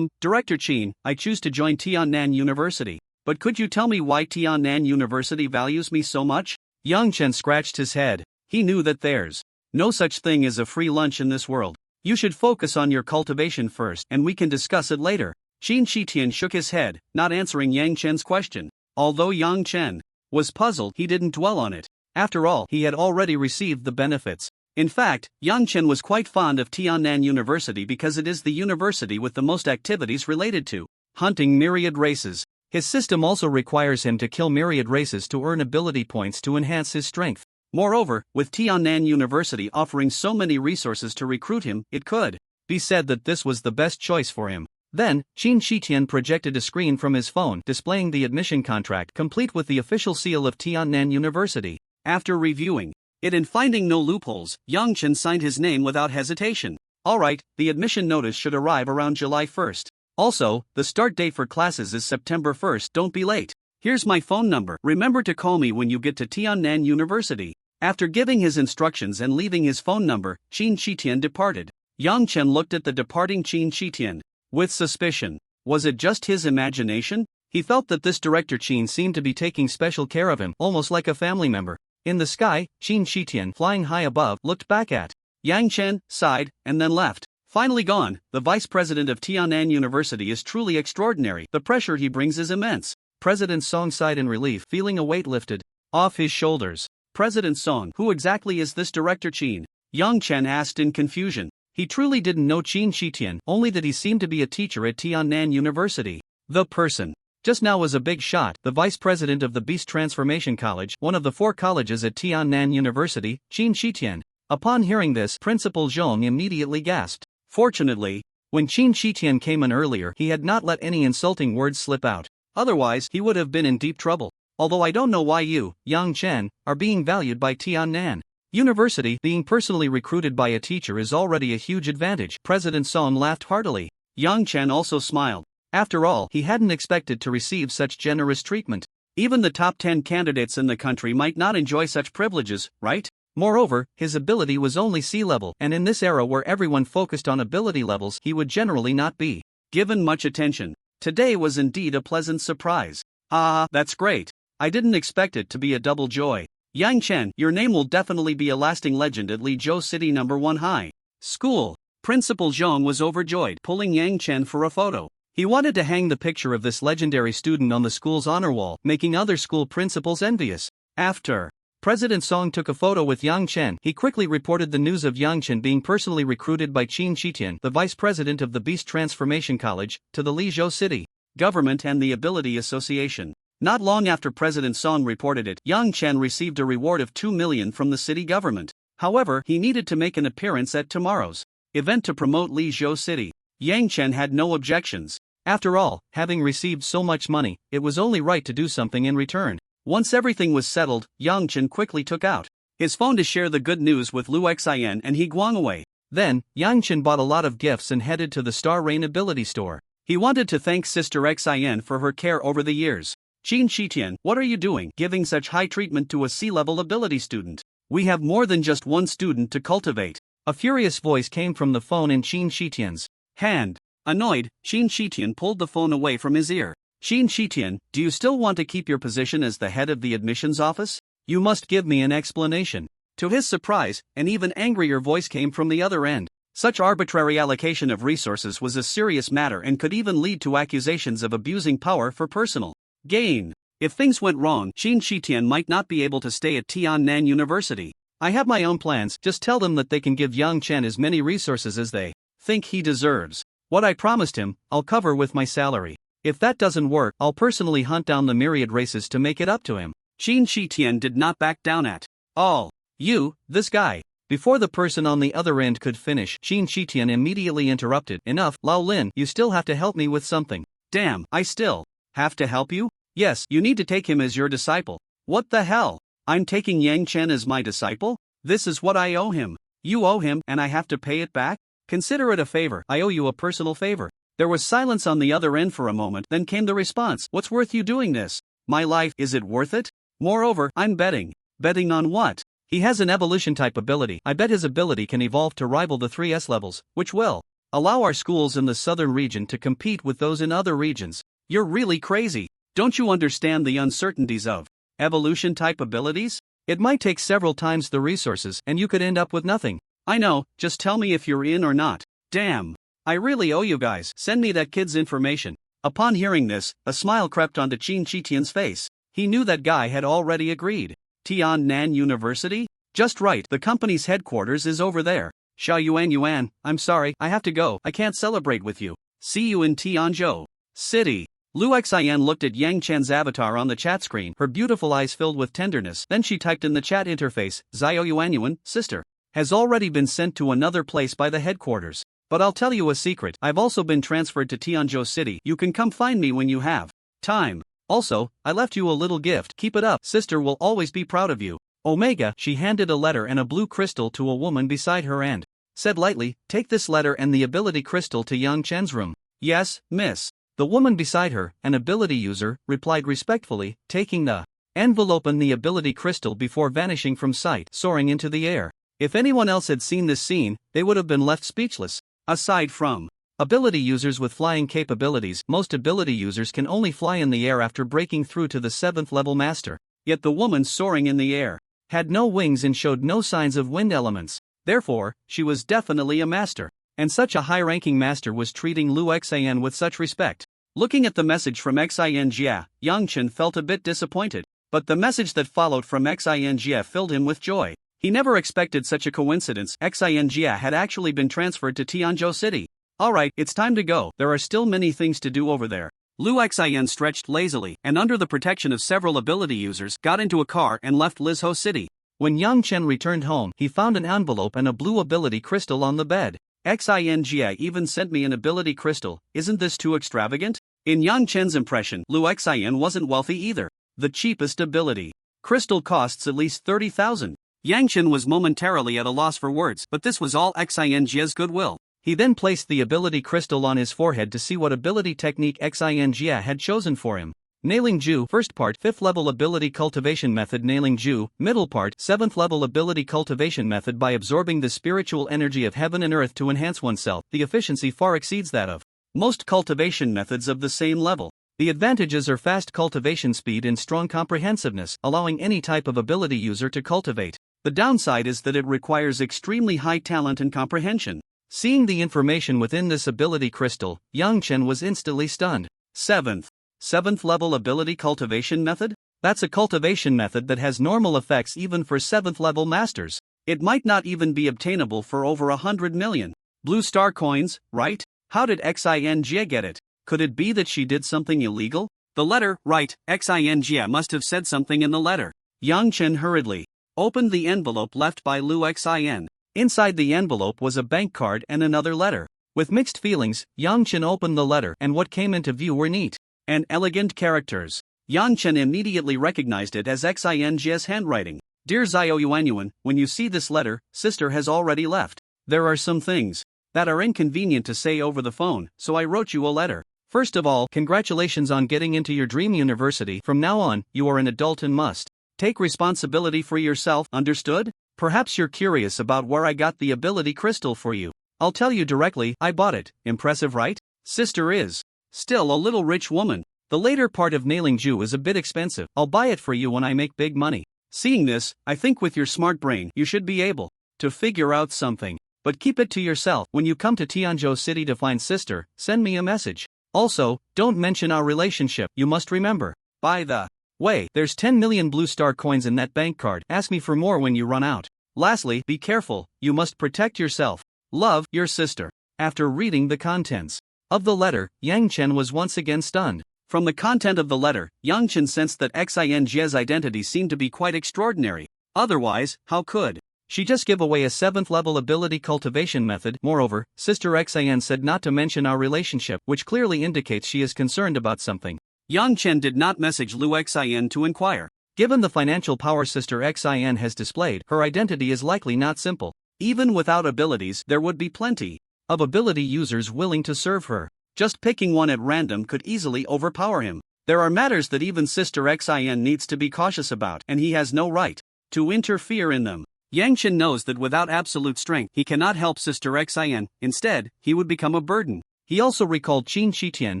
Director Qin, I choose to join Tiannan University. But could you tell me why Tiannan University values me so much? Yang Chen scratched his head. He knew that there's no such thing as a free lunch in this world. You should focus on your cultivation first and we can discuss it later. Qin Shitian shook his head, not answering Yang Chen's question. Although Yang Chen was puzzled, he didn't dwell on it. After all, he had already received the benefits. In fact, Yang Chen was quite fond of Tiannan University because it is the university with the most activities related to hunting myriad races. His system also requires him to kill myriad races to earn ability points to enhance his strength. Moreover, with Tiannan University offering so many resources to recruit him, it could be said that this was the best choice for him. Then, Qin Shitian projected a screen from his phone displaying the admission contract complete with the official seal of Tiannan University. After reviewing it and finding no loopholes, Yang Chen signed his name without hesitation. Alright, the admission notice should arrive around July 1st. Also, the start date for classes is September 1st, don't be late. Here's my phone number. Remember to call me when you get to Tiannan University. After giving his instructions and leaving his phone number, Qin Shitian departed. Yang Chen looked at the departing Qin Shitian with suspicion. Was it just his imagination? He felt that this director Qin seemed to be taking special care of him, almost like a family member. In the sky, Qin Shitian, flying high above, looked back at Yang Chen, sighed, and then left. Finally gone, the vice president of Tiannan University is truly extraordinary. The pressure he brings is immense. President Song sighed in relief, feeling a weight lifted off his shoulders. President Song, who exactly is this director Qin? Yang Chen asked in confusion. He truly didn't know Qin Shitian, only that he seemed to be a teacher at Tiannan University. The person just now was a big shot, the vice president of the Beast Transformation College, one of the 4 colleges at Tiannan University, Qin Shitian. Upon hearing this, Principal Zhong immediately gasped. Fortunately, when Qin Shitian came in earlier, he had not let any insulting words slip out. Otherwise, he would have been in deep trouble. Although I don't know why you, Yang Chen, are being valued by Tiannan University. Being personally recruited by a teacher is already a huge advantage. President Song laughed heartily. Yang Chen also smiled. After all, he hadn't expected to receive such generous treatment. Even the top 10 candidates in the country might not enjoy such privileges, right? Moreover, his ability was only C-level, and in this era where everyone focused on ability levels, he would generally not be given much attention. Today was indeed a pleasant surprise. Ah, that's great. I didn't expect it to be a double joy. Yang Chen, your name will definitely be a lasting legend at Lizhou City No. 1 High School. Principal Zhong was overjoyed, pulling Yang Chen for a photo. He wanted to hang the picture of this legendary student on the school's honor wall, making other school principals envious. After President Song took a photo with Yang Chen, he quickly reported the news of Yang Chen being personally recruited by Qin Shitian, the vice president of the Beast Transformation College, to the Lizhou City government and the Ability Association. Not long after President Song reported it, Yang Chen received a reward of 2 million from the city government. However, he needed to make an appearance at tomorrow's event to promote Lizhou City. Yang Chen had no objections. After all, having received so much money, it was only right to do something in return. Once everything was settled, Yang Chen quickly took out his phone to share the good news with Lu Xian and He Guangwei. Then, Yang Chen bought a lot of gifts and headed to the Star Rain Ability Store. He wanted to thank Sister Xian for her care over the years. Qin Shitian, what are you doing, giving such high treatment to a C-level ability student? We have more than just one student to cultivate. A furious voice came from the phone in Qin Shitian's hand. Annoyed, Qin Shitian pulled the phone away from his ear. Qin Shitian, do you still want to keep your position as the head of the admissions office? You must give me an explanation. To his surprise, an even angrier voice came from the other end. Such arbitrary allocation of resources was a serious matter and could even lead to accusations of abusing power for personal gain. If things went wrong, Qin Shitian might not be able to stay at Tiannan University. I have my own plans, just tell them that they can give Yang Chen as many resources as they think he deserves. What I promised him, I'll cover with my salary. If that doesn't work, I'll personally hunt down the myriad races to make it up to him. Qin Shitian did not back down at all. You, this guy. Before the person on the other end could finish, Qin Shitian immediately interrupted. Enough, Lao Lin, you still have to help me with something. Damn, I still have to help you? Yes, you need to take him as your disciple. What the hell? I'm taking Yang Chen as my disciple? This is what I owe him. You owe him, and I have to pay it back? Consider it a favor. I owe you a personal favor. There was silence on the other end for a moment, then came the response. What's worth you doing this? My life, is it worth it? Moreover, I'm betting. Betting on what? He has an evolution type ability. I bet his ability can evolve to rival the 3S levels, which will allow our schools in the southern region to compete with those in other regions. You're really crazy. Don't you understand the uncertainties of evolution type abilities? It might take several times the resources and you could end up with nothing. I know, just tell me if you're in or not. Damn. I really owe you guys. Send me that kid's information. Upon hearing this, a smile crept onto Qin Shitian's face. He knew that guy had already agreed. Tiannan University? Just right, the company's headquarters is over there. Yuan, I'm sorry, I have to go. I can't celebrate with you. See you in Tianzhou City. Lu Xian looked at Yang Chen's avatar on the chat screen, her beautiful eyes filled with tenderness. Then she typed in the chat interface, Yuan, sister, has already been sent to another place by the headquarters. But I'll tell you a secret, I've also been transferred to Tianzhou City. You can come find me when you have time. Also, I left you a little gift. Keep it up, sister will always be proud of you. Omega, she handed a letter and a blue crystal to a woman beside her and said lightly, take this letter and the ability crystal to Yang Chen's room. Yes, miss. The woman beside her, an ability user, replied respectfully, taking the envelope and the ability crystal before vanishing from sight, soaring into the air. If anyone else had seen this scene, they would have been left speechless. Aside from ability users with flying capabilities, most ability users can only fly in the air after breaking through to the 7th level master. Yet the woman soaring in the air had no wings and showed no signs of wind elements. Therefore, she was definitely a master. And such a high-ranking master was treating Lu Xian with such respect. Looking at the message from Xian Jia, Yang Chen felt a bit disappointed. But the message that followed from Xian Jia filled him with joy. He never expected such a coincidence. Xian Jia had actually been transferred to Tianzhou City. Alright, it's time to go. There are still many things to do over there. Lu Xian stretched lazily, and under the protection of several ability users, got into a car and left Lizhou City. When Yang Chen returned home, he found an envelope and a blue ability crystal on the bed. Xian Jia even sent me an ability crystal. Isn't this too extravagant? In Yang Chen's impression, Lu Xian wasn't wealthy either. The cheapest ability crystal costs at least 30,000. Yang Chen was momentarily at a loss for words, but this was all Xian Jia's goodwill. He then placed the ability crystal on his forehead to see what ability technique Xian Jia had chosen for him. Nailing Ju, first part, 5th level ability cultivation method. Nailing Ju, middle part, 7th level ability cultivation method. By absorbing the spiritual energy of heaven and earth to enhance oneself, the efficiency far exceeds that of most cultivation methods of the same level. The advantages are fast cultivation speed and strong comprehensiveness, allowing any type of ability user to cultivate. The downside is that it requires extremely high talent and comprehension. Seeing the information within this ability crystal, Yang Chen was instantly stunned. 7th level ability cultivation method? That's a cultivation method that has normal effects even for 7th level masters. It might not even be obtainable for over 100 million blue star coins, right? How did Xin Jia get it? Could it be that she did something illegal? The letter, right, Xin Jia must have said something in the letter. Yang Chen hurriedly opened the envelope left by Lu Xian. Inside the envelope was a bank card and another letter. With mixed feelings, Yang Chen opened the letter and what came into view were neat and elegant characters. Yang Chen immediately recognized it as Xin Jia's handwriting. Dear Yuan, when you see this letter, sister has already left. There are some things that are inconvenient to say over the phone, so I wrote you a letter. First of all, congratulations on getting into your dream university. From now on, you are an adult and must take responsibility for yourself, understood? Perhaps you're curious about where I got the ability crystal for you. I'll tell you directly, I bought it. Impressive, right? Sister is still a little rich woman. The later part of Nailing Ju is a bit expensive. I'll buy it for you when I make big money. Seeing this, I think with your smart brain, you should be able to figure out something. But keep it to yourself. When you come to Tianzhou City to find sister, send me a message. Also, don't mention our relationship, you must remember. By the way, there's 10 million blue star coins in that bank card. Ask me for more when you run out. Lastly, be careful, you must protect yourself. Love, your sister. After reading the contents of the letter, Yang Chen was once again stunned. From the content of the letter, Yang Chen sensed that Xin Jie's identity seemed to be quite extraordinary. Otherwise, how could she just give away a 7th level ability cultivation method? Moreover, Sister Xin said not to mention our relationship, which clearly indicates she is concerned about something. Yang Chen did not message Lu Xin to inquire. Given the financial power Sister Xin has displayed, her identity is likely not simple. Even without abilities, there would be plenty of ability users willing to serve her. Just picking one at random could easily overpower him. There are matters that even Sister Xin needs to be cautious about, and he has no right to interfere in them. Yang Chen knows that without absolute strength, he cannot help Sister Xin. Instead, he would become a burden. He also recalled Qin Shitian,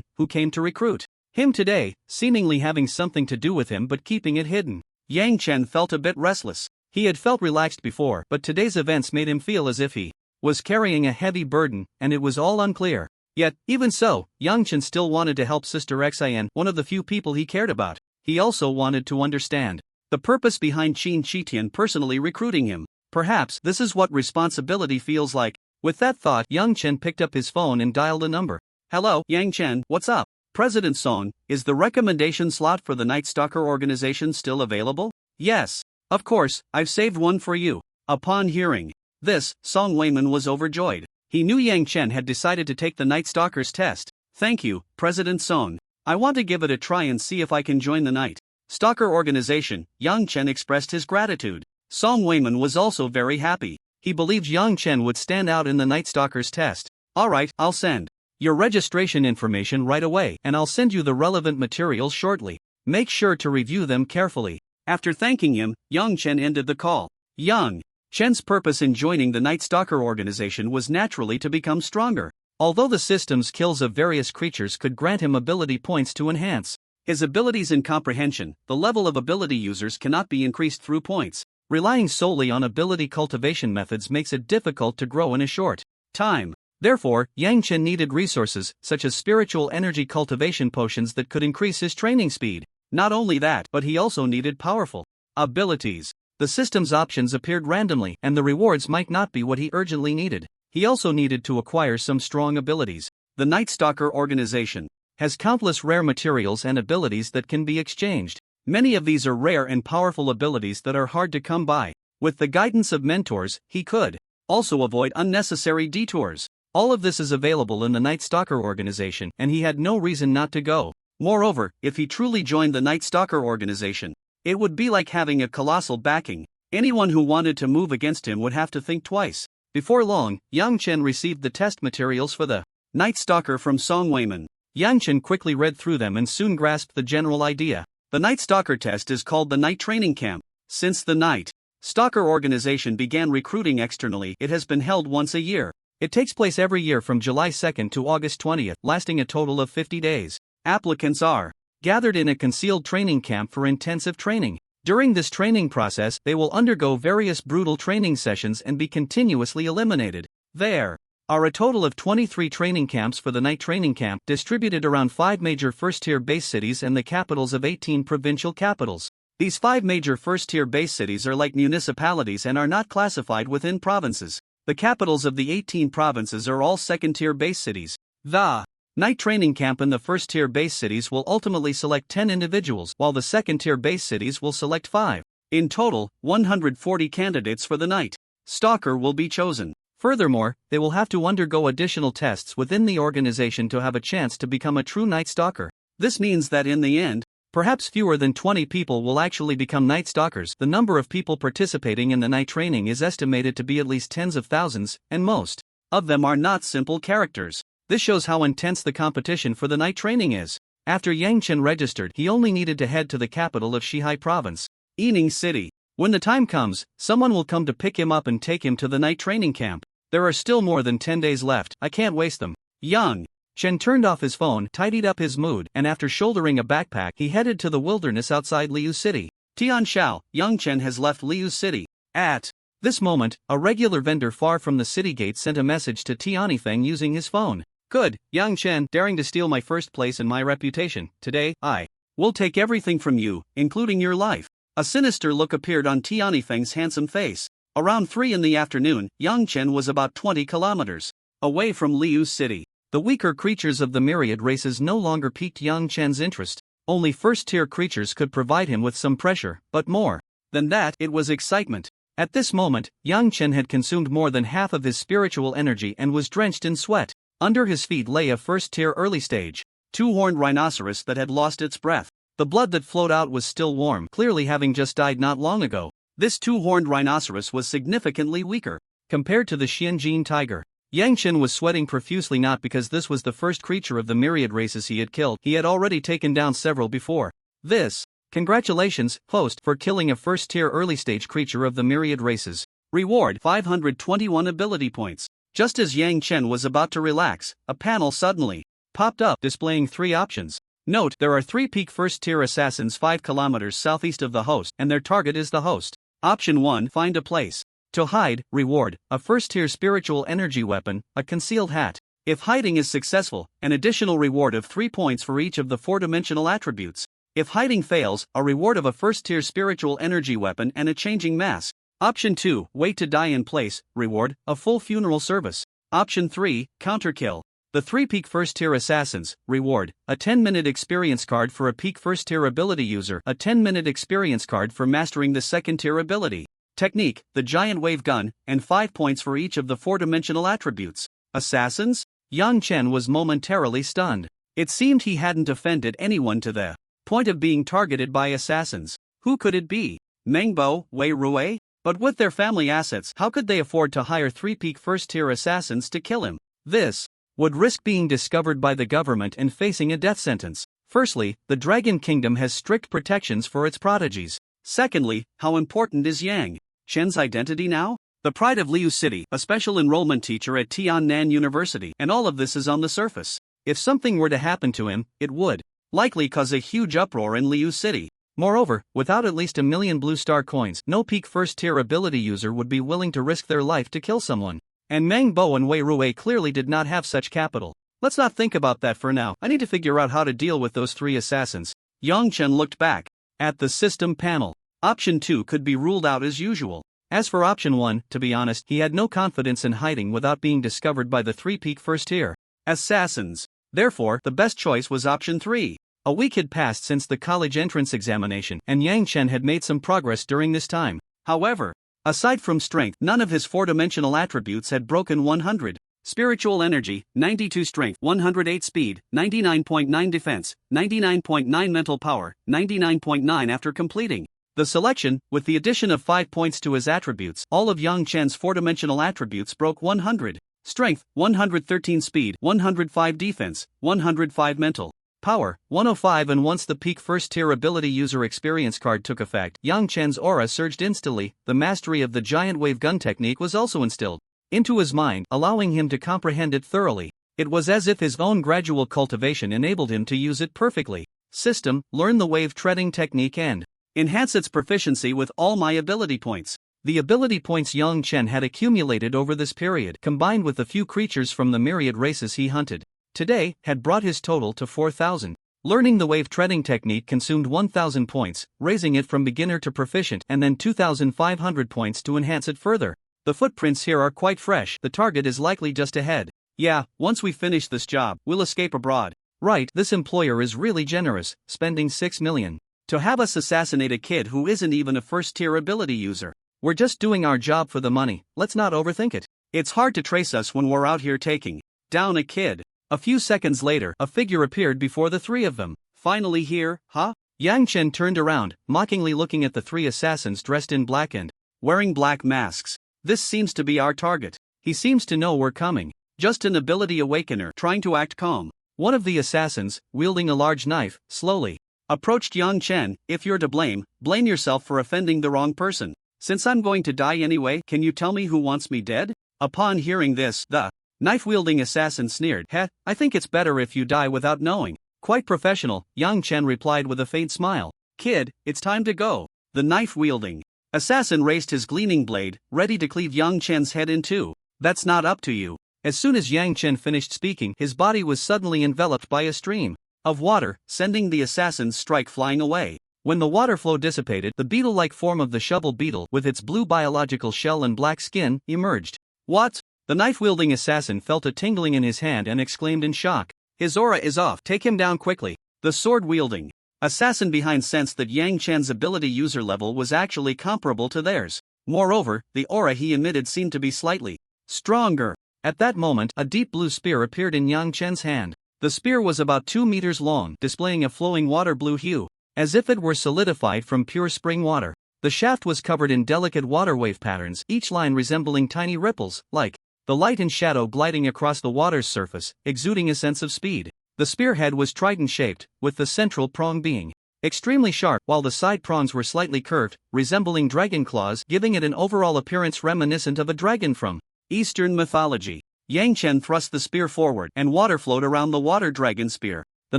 who came to recruit him today, seemingly having something to do with him but keeping it hidden. Yang Chen felt a bit restless. He had felt relaxed before, but today's events made him feel as if he was carrying a heavy burden, and it was all unclear. Yet, even so, Yang Chen still wanted to help Sister Xin, one of the few people he cared about. He also wanted to understand the purpose behind Qin Shitian personally recruiting him. Perhaps this is what responsibility feels like. With that thought, Yang Chen picked up his phone and dialed a number. Hello, Yang Chen, what's up? President Song, is the recommendation slot for the Night Stalker organization still available? Yes. Of course, I've saved one for you. Upon hearing this, Song Weiman was overjoyed. He knew Yang Chen had decided to take the Night Stalker's test. Thank you, President Song. I want to give it a try and see if I can join the Night Stalker organization. Yang Chen expressed his gratitude. Song Weiman was also very happy. He believed Yang Chen would stand out in the Night Stalker's test. Alright, I'll send your registration information right away, and I'll send you the relevant materials shortly. Make sure to review them carefully. After thanking him, Yang Chen ended the call. Yang Chen's purpose in joining the Night Stalker organization was naturally to become stronger. Although the system's kills of various creatures could grant him ability points to enhance his abilities in comprehension, the level of ability users cannot be increased through points. Relying solely on ability cultivation methods makes it difficult to grow in a short time. Therefore, Yang Chen needed resources, such as spiritual energy cultivation potions that could increase his training speed. Not only that, but he also needed powerful abilities. The system's options appeared randomly, and the rewards might not be what he urgently needed. He also needed to acquire some strong abilities. The Night Stalker organization has countless rare materials and abilities that can be exchanged. Many of these are rare and powerful abilities that are hard to come by. With the guidance of mentors, he could also avoid unnecessary detours. All of this is available in the Night Stalker organization, and he had no reason not to go. Moreover, if he truly joined the Night Stalker organization, it would be like having a colossal backing. Anyone who wanted to move against him would have to think twice. Before long, Yang Chen received the test materials for the Night Stalker from Song Weiman. Yang Chen quickly read through them and soon grasped the general idea. The Night Stalker test is called the Night Training Camp. Since the Night Stalker organization began recruiting externally, it has been held once a year. It takes place every year from July 2nd to August 20th, lasting a total of 50 days. Applicants are gathered in a concealed training camp for intensive training. During this training process, they will undergo various brutal training sessions and be continuously eliminated. There are a total of 23 training camps for the Night Training Camp, distributed around 5 major first-tier base cities and the capitals of 18 provincial capitals. These 5 major first-tier base cities are like municipalities and are not classified within provinces. The capitals of the 18 provinces are all second-tier base cities. The Night Training Camp in the first-tier base cities will ultimately select 10 individuals, while the second-tier base cities will select 5. In total, 140 candidates for the Night Stalker will be chosen. Furthermore, they will have to undergo additional tests within the organization to have a chance to become a true Night Stalker. This means that in the end, perhaps fewer than 20 people will actually become Night Stalkers. The number of people participating in the night training is estimated to be at least tens of thousands, and most of them are not simple characters. This shows how intense the competition for the night training is. After Yang Chen registered, he only needed to head to the capital of Shihai Province, Yining City. When the time comes, someone will come to pick him up and take him to the night training camp. There are still more than 10 days left. I can't waste them. Yang Chen turned off his phone, tidied up his mood, and after shouldering a backpack, he headed to the wilderness outside Liu City. Tian Shao, Yang Chen has left Liu City. At this moment, a regular vendor far from the city gate sent a message to Tianifeng using his phone. Good, Yang Chen, daring to steal my first place and my reputation. Today, I will take everything from you, including your life. A sinister look appeared on Tianifeng's handsome face. Around 3 in the afternoon, Yang Chen was about 20 kilometers away from Liu City. The weaker creatures of the myriad races no longer piqued Yang Chen's interest. Only first-tier creatures could provide him with some pressure, but more than that, it was excitement. At this moment, Yang Chen had consumed more than half of his spiritual energy and was drenched in sweat. Under his feet lay a first-tier early-stage, two-horned rhinoceros that had lost its breath. The blood that flowed out was still warm, clearly having just died not long ago. This two-horned rhinoceros was significantly weaker compared to the Xianjin tiger. Yang Chen was sweating profusely not because this was the first creature of the myriad races he had killed. He had already taken down several before this. Congratulations, host, for killing a first-tier early-stage creature of the myriad races. Reward 521 ability points. Just as Yang Chen was about to relax, a panel suddenly popped up displaying 3 options. Note, there are 3 peak first-tier assassins 5 kilometers southeast of the host, and their target is the host. Option 1, find a place to hide. Reward, a first-tier spiritual energy weapon, a concealed hat. If hiding is successful, an additional reward of 3 points for each of the 4-dimensional attributes. If hiding fails, a reward of a first-tier spiritual energy weapon and a changing mask. Option 2, wait to die in place. Reward, a full funeral service. Option 3, counterkill. The 3 peak first-tier assassins. Reward, a 10-minute experience card for a peak first-tier ability user, a 10-minute experience card for mastering the second-tier ability. Technique, the giant wave gun, and 5 points for each of the 4-dimensional attributes. Assassins? Yang Chen was momentarily stunned. It seemed he hadn't offended anyone to the point of being targeted by assassins. Who could it be? Mengbo, Wei Rui? But with their family assets, how could they afford to hire 3 peak first-tier assassins to kill him? This would risk being discovered by the government and facing a death sentence. Firstly, the Dragon Kingdom has strict protections for its prodigies. Secondly, how important is Yang Chen's identity now? The pride of Liu City, a special enrollment teacher at Tiannan University, and all of this is on the surface. If something were to happen to him, it would likely cause a huge uproar in Liu City. Moreover, without at least 1 million blue star coins, no peak first-tier ability user would be willing to risk their life to kill someone. And Meng Bo and Wei Rui clearly did not have such capital. Let's not think about that for now. I need to figure out how to deal with those 3 assassins. Yang Chen looked back at the system panel. Option 2 could be ruled out as usual. As for option 1, to be honest, he had no confidence in hiding without being discovered by the 3 peak first-tier assassins. Therefore, the best choice was option 3. A week had passed since the college entrance examination, and Yang Chen had made some progress during this time. However, aside from strength, none of his 4-dimensional attributes had broken 100. Spiritual energy, 92 strength, 108 speed, 99.9 defense, 99.9 mental power, 99.9 after completing the selection. With the addition of 5 points to his attributes, all of Yang Chen's 4-dimensional attributes broke 100. Strength, 113 speed, 105 defense, 105 mental power, 105. And once the peak first-tier ability user experience card took effect, Yang Chen's aura surged instantly. The mastery of the giant wave gun technique was also instilled into his mind, allowing him to comprehend it thoroughly. It was as if his own gradual cultivation enabled him to use it perfectly. System, learn the wave treading technique and enhance its proficiency with all my ability points. The ability points Yang Chen had accumulated over this period, combined with the few creatures from the myriad races he hunted today, had brought his total to 4,000. Learning the wave treading technique consumed 1,000 points, raising it from beginner to proficient, and then 2,500 points to enhance it further. The footprints here are quite fresh. The target is likely just ahead. Yeah, once we finish this job, we'll escape abroad. Right, this employer is really generous, spending 6 million to have us assassinate a kid who isn't even a first-tier ability user. We're just doing our job for the money, let's not overthink it. It's hard to trace us when we're out here taking down a kid. A few seconds later, a figure appeared before the 3 of them. Finally here, huh? Yang Chen turned around, mockingly looking at the 3 assassins dressed in black and wearing black masks. This seems to be our target. He seems to know we're coming. Just an ability awakener trying to act calm. One of the assassins, wielding a large knife, slowly approached Yang Chen. If you're to blame, blame yourself for offending the wrong person. Since I'm going to die anyway, can you tell me who wants me dead? Upon hearing this, the knife-wielding assassin sneered. Heh, I think it's better if you die without knowing. Quite professional, Yang Chen replied with a faint smile. Kid, it's time to go. The knife-wielding assassin raised his gleaming blade, ready to cleave Yang Chen's head in two. That's not up to you. As soon as Yang Chen finished speaking, his body was suddenly enveloped by a stream of water, sending the assassin's strike flying away. When the water flow dissipated, the beetle-like form of the shovel beetle with its blue biological shell and black skin emerged. What? The knife-wielding assassin felt a tingling in his hand and exclaimed in shock. His aura is off, take him down quickly. The sword-wielding assassin behind sensed that Yang Chen's ability user level was actually comparable to theirs. Moreover, the aura he emitted seemed to be slightly stronger. At that moment, a deep blue spear appeared in Yang Chen's hand. The spear was about 2 meters long, displaying a flowing water blue hue, as if it were solidified from pure spring water. The shaft was covered in delicate water wave patterns, each line resembling tiny ripples, like the light and shadow gliding across the water's surface, exuding a sense of speed. The spearhead was trident-shaped, with the central prong being extremely sharp, while the side prongs were slightly curved, resembling dragon claws, giving it an overall appearance reminiscent of a dragon from Eastern mythology. Yang Chen thrust the spear forward, and water flowed around the water dragon spear. The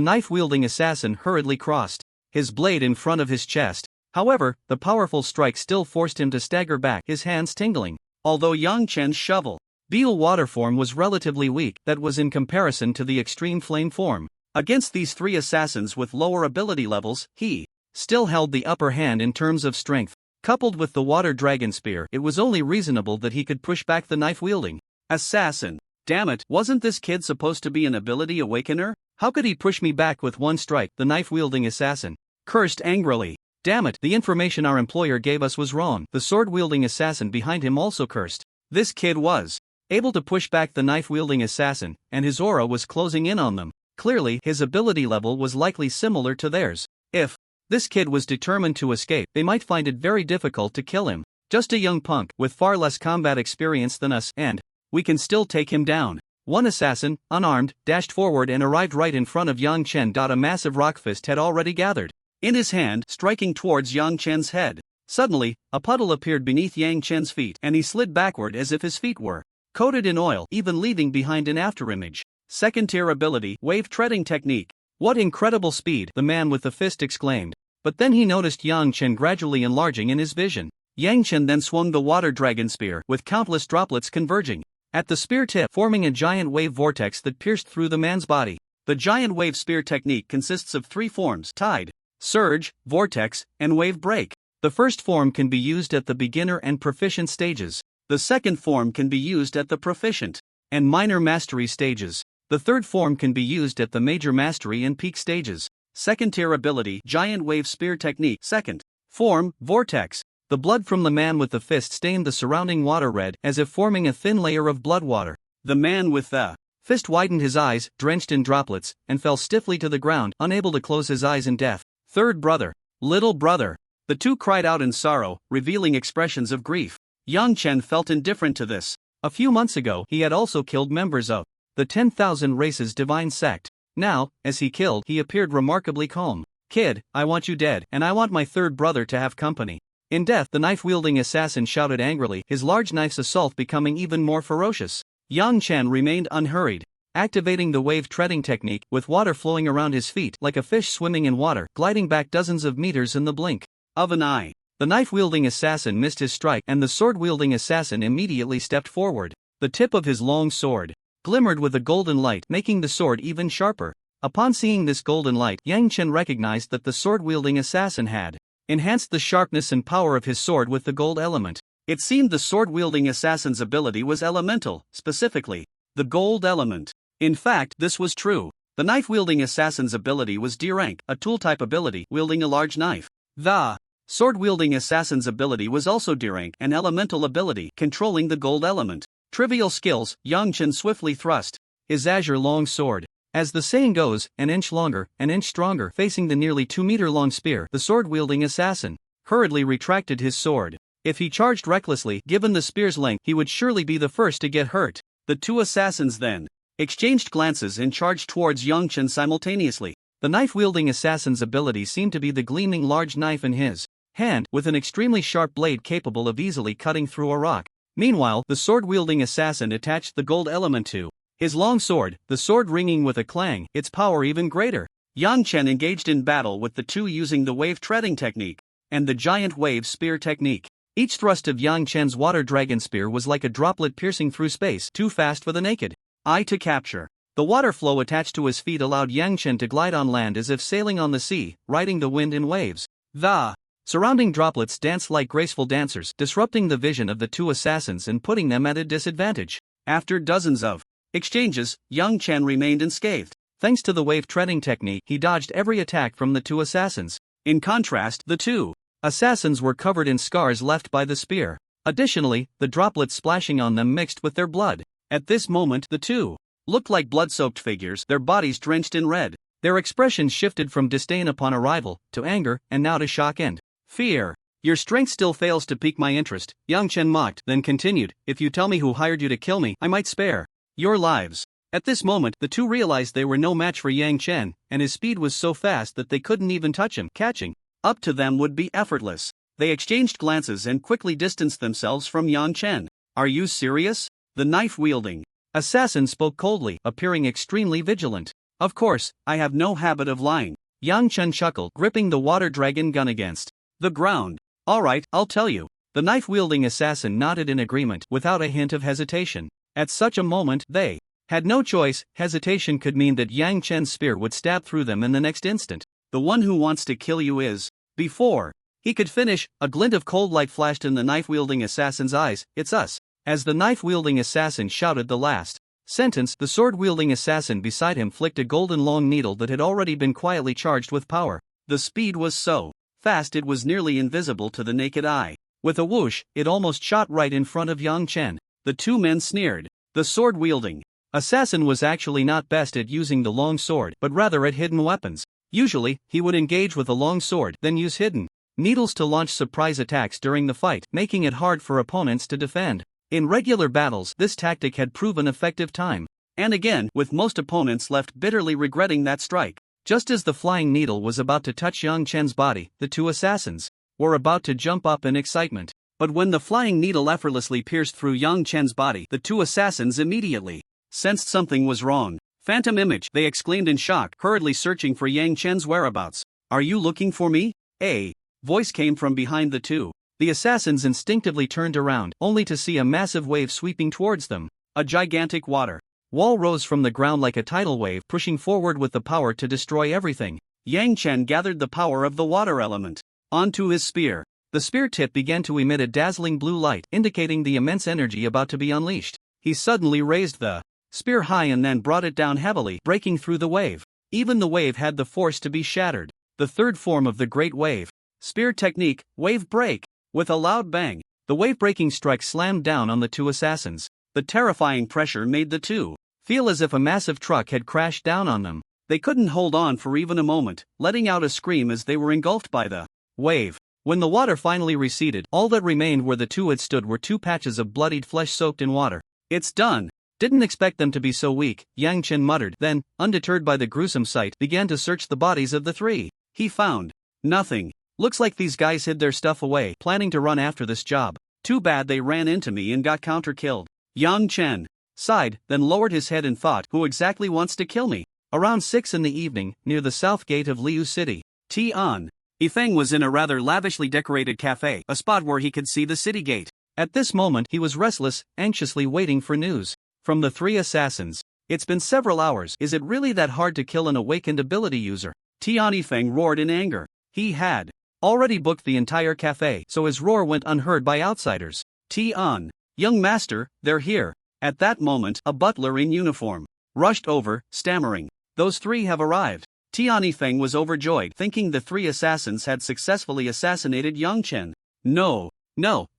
knife-wielding assassin hurriedly crossed his blade in front of his chest. However, the powerful strike still forced him to stagger back, his hands tingling. Although Yang Chen's shovel beetle water form was relatively weak, that was in comparison to the extreme flame form. Against these three assassins with lower ability levels, he still held the upper hand in terms of strength. Coupled with the water dragon spear, it was only reasonable that he could push back the knife-wielding assassin. Damn it, wasn't this kid supposed to be an ability awakener? How could he push me back with one strike? The knife-wielding assassin cursed angrily. Damn it, the information our employer gave us was wrong. The sword-wielding assassin behind him also cursed. This kid was able to push back the knife-wielding assassin, and his aura was closing in on them. Clearly, his ability level was likely similar to theirs. If this kid was determined to escape, they might find it very difficult to kill him. Just a young punk with far less combat experience than us, and we can still take him down. One assassin, unarmed, dashed forward and arrived right in front of Yang Chen. A massive rock fist had already gathered in his hand, striking towards Yang Chen's head. Suddenly, a puddle appeared beneath Yang Chen's feet, and he slid backward as if his feet were coated in oil, even leaving behind an afterimage. Second-tier ability, wave treading technique. What incredible speed, the man with the fist exclaimed. But then he noticed Yang Chen gradually enlarging in his vision. Yang Chen then swung the water dragon spear, with countless droplets converging at the spear tip, forming a giant wave vortex that pierced through the man's body. The giant wave spear technique consists of three forms: tide, surge, vortex, and wave break. The first form can be used at the beginner and proficient stages. The second form can be used at the proficient and minor mastery stages. The third form can be used at the major mastery and peak stages. Second-tier ability, giant wave spear technique. Second form, vortex. The blood from the man with the fist stained the surrounding water red, as if forming a thin layer of blood water. The man with the fist widened his eyes, drenched in droplets, and fell stiffly to the ground, unable to close his eyes in death. Third brother. Little brother. The two cried out in sorrow, revealing expressions of grief. Yang Chen felt indifferent to this. A few months ago, he had also killed members of the 10,000 Races divine sect. Now, as he killed, he appeared remarkably calm. Kid, I want you dead, and I want my third brother to have company. In death, the knife-wielding assassin shouted angrily, his large knife's assault becoming even more ferocious. Yang Chen remained unhurried, activating the wave treading technique, with water flowing around his feet like a fish swimming in water, gliding back dozens of meters in the blink of an eye. The knife-wielding assassin missed his strike, and the sword-wielding assassin immediately stepped forward. The tip of his long sword glimmered with a golden light, making the sword even sharper. Upon seeing this golden light, Yang Chen recognized that the sword-wielding assassin had enhanced the sharpness and power of his sword with the gold element. It seemed the sword-wielding assassin's ability was elemental, specifically the gold element. In fact, this was true. The knife-wielding assassin's ability was D-rank, a tool-type ability, wielding a large knife. The sword-wielding assassin's ability was also D-rank, an elemental ability, controlling the gold element. Trivial skills, Yang Chen swiftly thrust his azure long sword. As the saying goes, an inch longer, an inch stronger, facing the nearly 2-meter-long spear, the sword-wielding assassin hurriedly retracted his sword. If he charged recklessly, given the spear's length, he would surely be the first to get hurt. The two assassins then exchanged glances and charged towards Yang Chen simultaneously. The knife-wielding assassin's ability seemed to be the gleaming large knife in his hand, with an extremely sharp blade capable of easily cutting through a rock. Meanwhile, the sword-wielding assassin attached the gold element to his long sword, the sword ringing with a clang, its power even greater. Yang Chen engaged in battle with the two using the wave treading technique and the giant wave spear technique. Each thrust of Yang Chen's water dragon spear was like a droplet piercing through space, too fast for the naked eye to capture. The water flow attached to his feet allowed Yang Chen to glide on land as if sailing on the sea, riding the wind in waves. The surrounding droplets danced like graceful dancers, disrupting the vision of the two assassins and putting them at a disadvantage. After dozens of exchanges, Yang Chen remained unscathed. Thanks to the wave treading technique, he dodged every attack from the two assassins. In contrast, the two assassins were covered in scars left by the spear. Additionally, the droplets splashing on them mixed with their blood. At this moment, the two looked like blood-soaked figures, their bodies drenched in red. Their expressions shifted from disdain upon arrival, to anger, and now to shock and fear. Your strength still fails to pique my interest, Yang Chen mocked, then continued, if you tell me who hired you to kill me, I might spare your lives. At this moment, the two realized they were no match for Yang Chen, and his speed was so fast that they couldn't even touch him. Catching up to them would be effortless. They exchanged glances and quickly distanced themselves from Yang Chen. Are you serious? The knife-wielding assassin spoke coldly, appearing extremely vigilant. Of course, I have no habit of lying. Yang Chen chuckled, gripping the water dragon gun against the ground. Alright, I'll tell you. The knife-wielding assassin nodded in agreement, without a hint of hesitation. At such a moment, they had no choice. Hesitation could mean that Yang Chen's spear would stab through them in the next instant. The one who wants to kill you is. Before he could finish, a glint of cold light flashed in the knife-wielding assassin's eyes. It's us. As the knife-wielding assassin shouted the last sentence, the sword-wielding assassin beside him flicked a golden long needle that had already been quietly charged with power. The speed was so fast it was nearly invisible to the naked eye. With a whoosh, it almost shot right in front of Yang Chen. The two men sneered. The sword-wielding assassin was actually not best at using the long sword, but rather at hidden weapons. Usually, he would engage with a long sword, then use hidden needles to launch surprise attacks during the fight, making it hard for opponents to defend. In regular battles, this tactic had proven effective time and again, with most opponents left bitterly regretting that strike. Just as the flying needle was about to touch Yang Chen's body, the two assassins were about to jump up in excitement. But when the flying needle effortlessly pierced through Yang Chen's body, the two assassins immediately sensed something was wrong. Phantom image, they exclaimed in shock, hurriedly searching for Yang Chen's whereabouts. Are you looking for me? A voice came from behind the two. The assassins instinctively turned around, only to see a massive wave sweeping towards them. A gigantic water wall rose from the ground like a tidal wave, pushing forward with the power to destroy everything. Yang Chen gathered the power of the water element onto his spear. The spear tip began to emit a dazzling blue light, indicating the immense energy about to be unleashed. He suddenly raised the spear high and then brought it down heavily, breaking through the wave. Even the wave had the force to be shattered. The third form of the Great Wave Spear technique, wave break. With a loud bang, the wave-breaking strike slammed down on the two assassins. The terrifying pressure made the two feel as if a massive truck had crashed down on them. They couldn't hold on for even a moment, letting out a scream as they were engulfed by the wave. When the water finally receded, all that remained where the two had stood were two patches of bloodied flesh soaked in water. It's done. Didn't expect them to be so weak, Yang Chen muttered, then, undeterred by the gruesome sight, began to search the bodies of the three. He found nothing. Looks like these guys hid their stuff away, planning to run after this job. Too bad they ran into me and got counter-killed. Yang Chen sighed, then lowered his head and thought, who exactly wants to kill me? Around 6 in the evening, near the south gate of Liu City, Tian Yifeng was in a rather lavishly decorated cafe, a spot where he could see the city gate. At this moment he was restless, anxiously waiting for news from the three assassins. It's been several hours. Is it really that hard to kill an awakened ability user? Tian Yifeng roared in anger. He had already booked the entire cafe, so his roar went unheard by outsiders. Tian, young master, they're here. At that moment, a butler in uniform rushed over, stammering. Those three have arrived. Tian Yifeng was overjoyed, thinking the three assassins had successfully assassinated Yang Chen. No,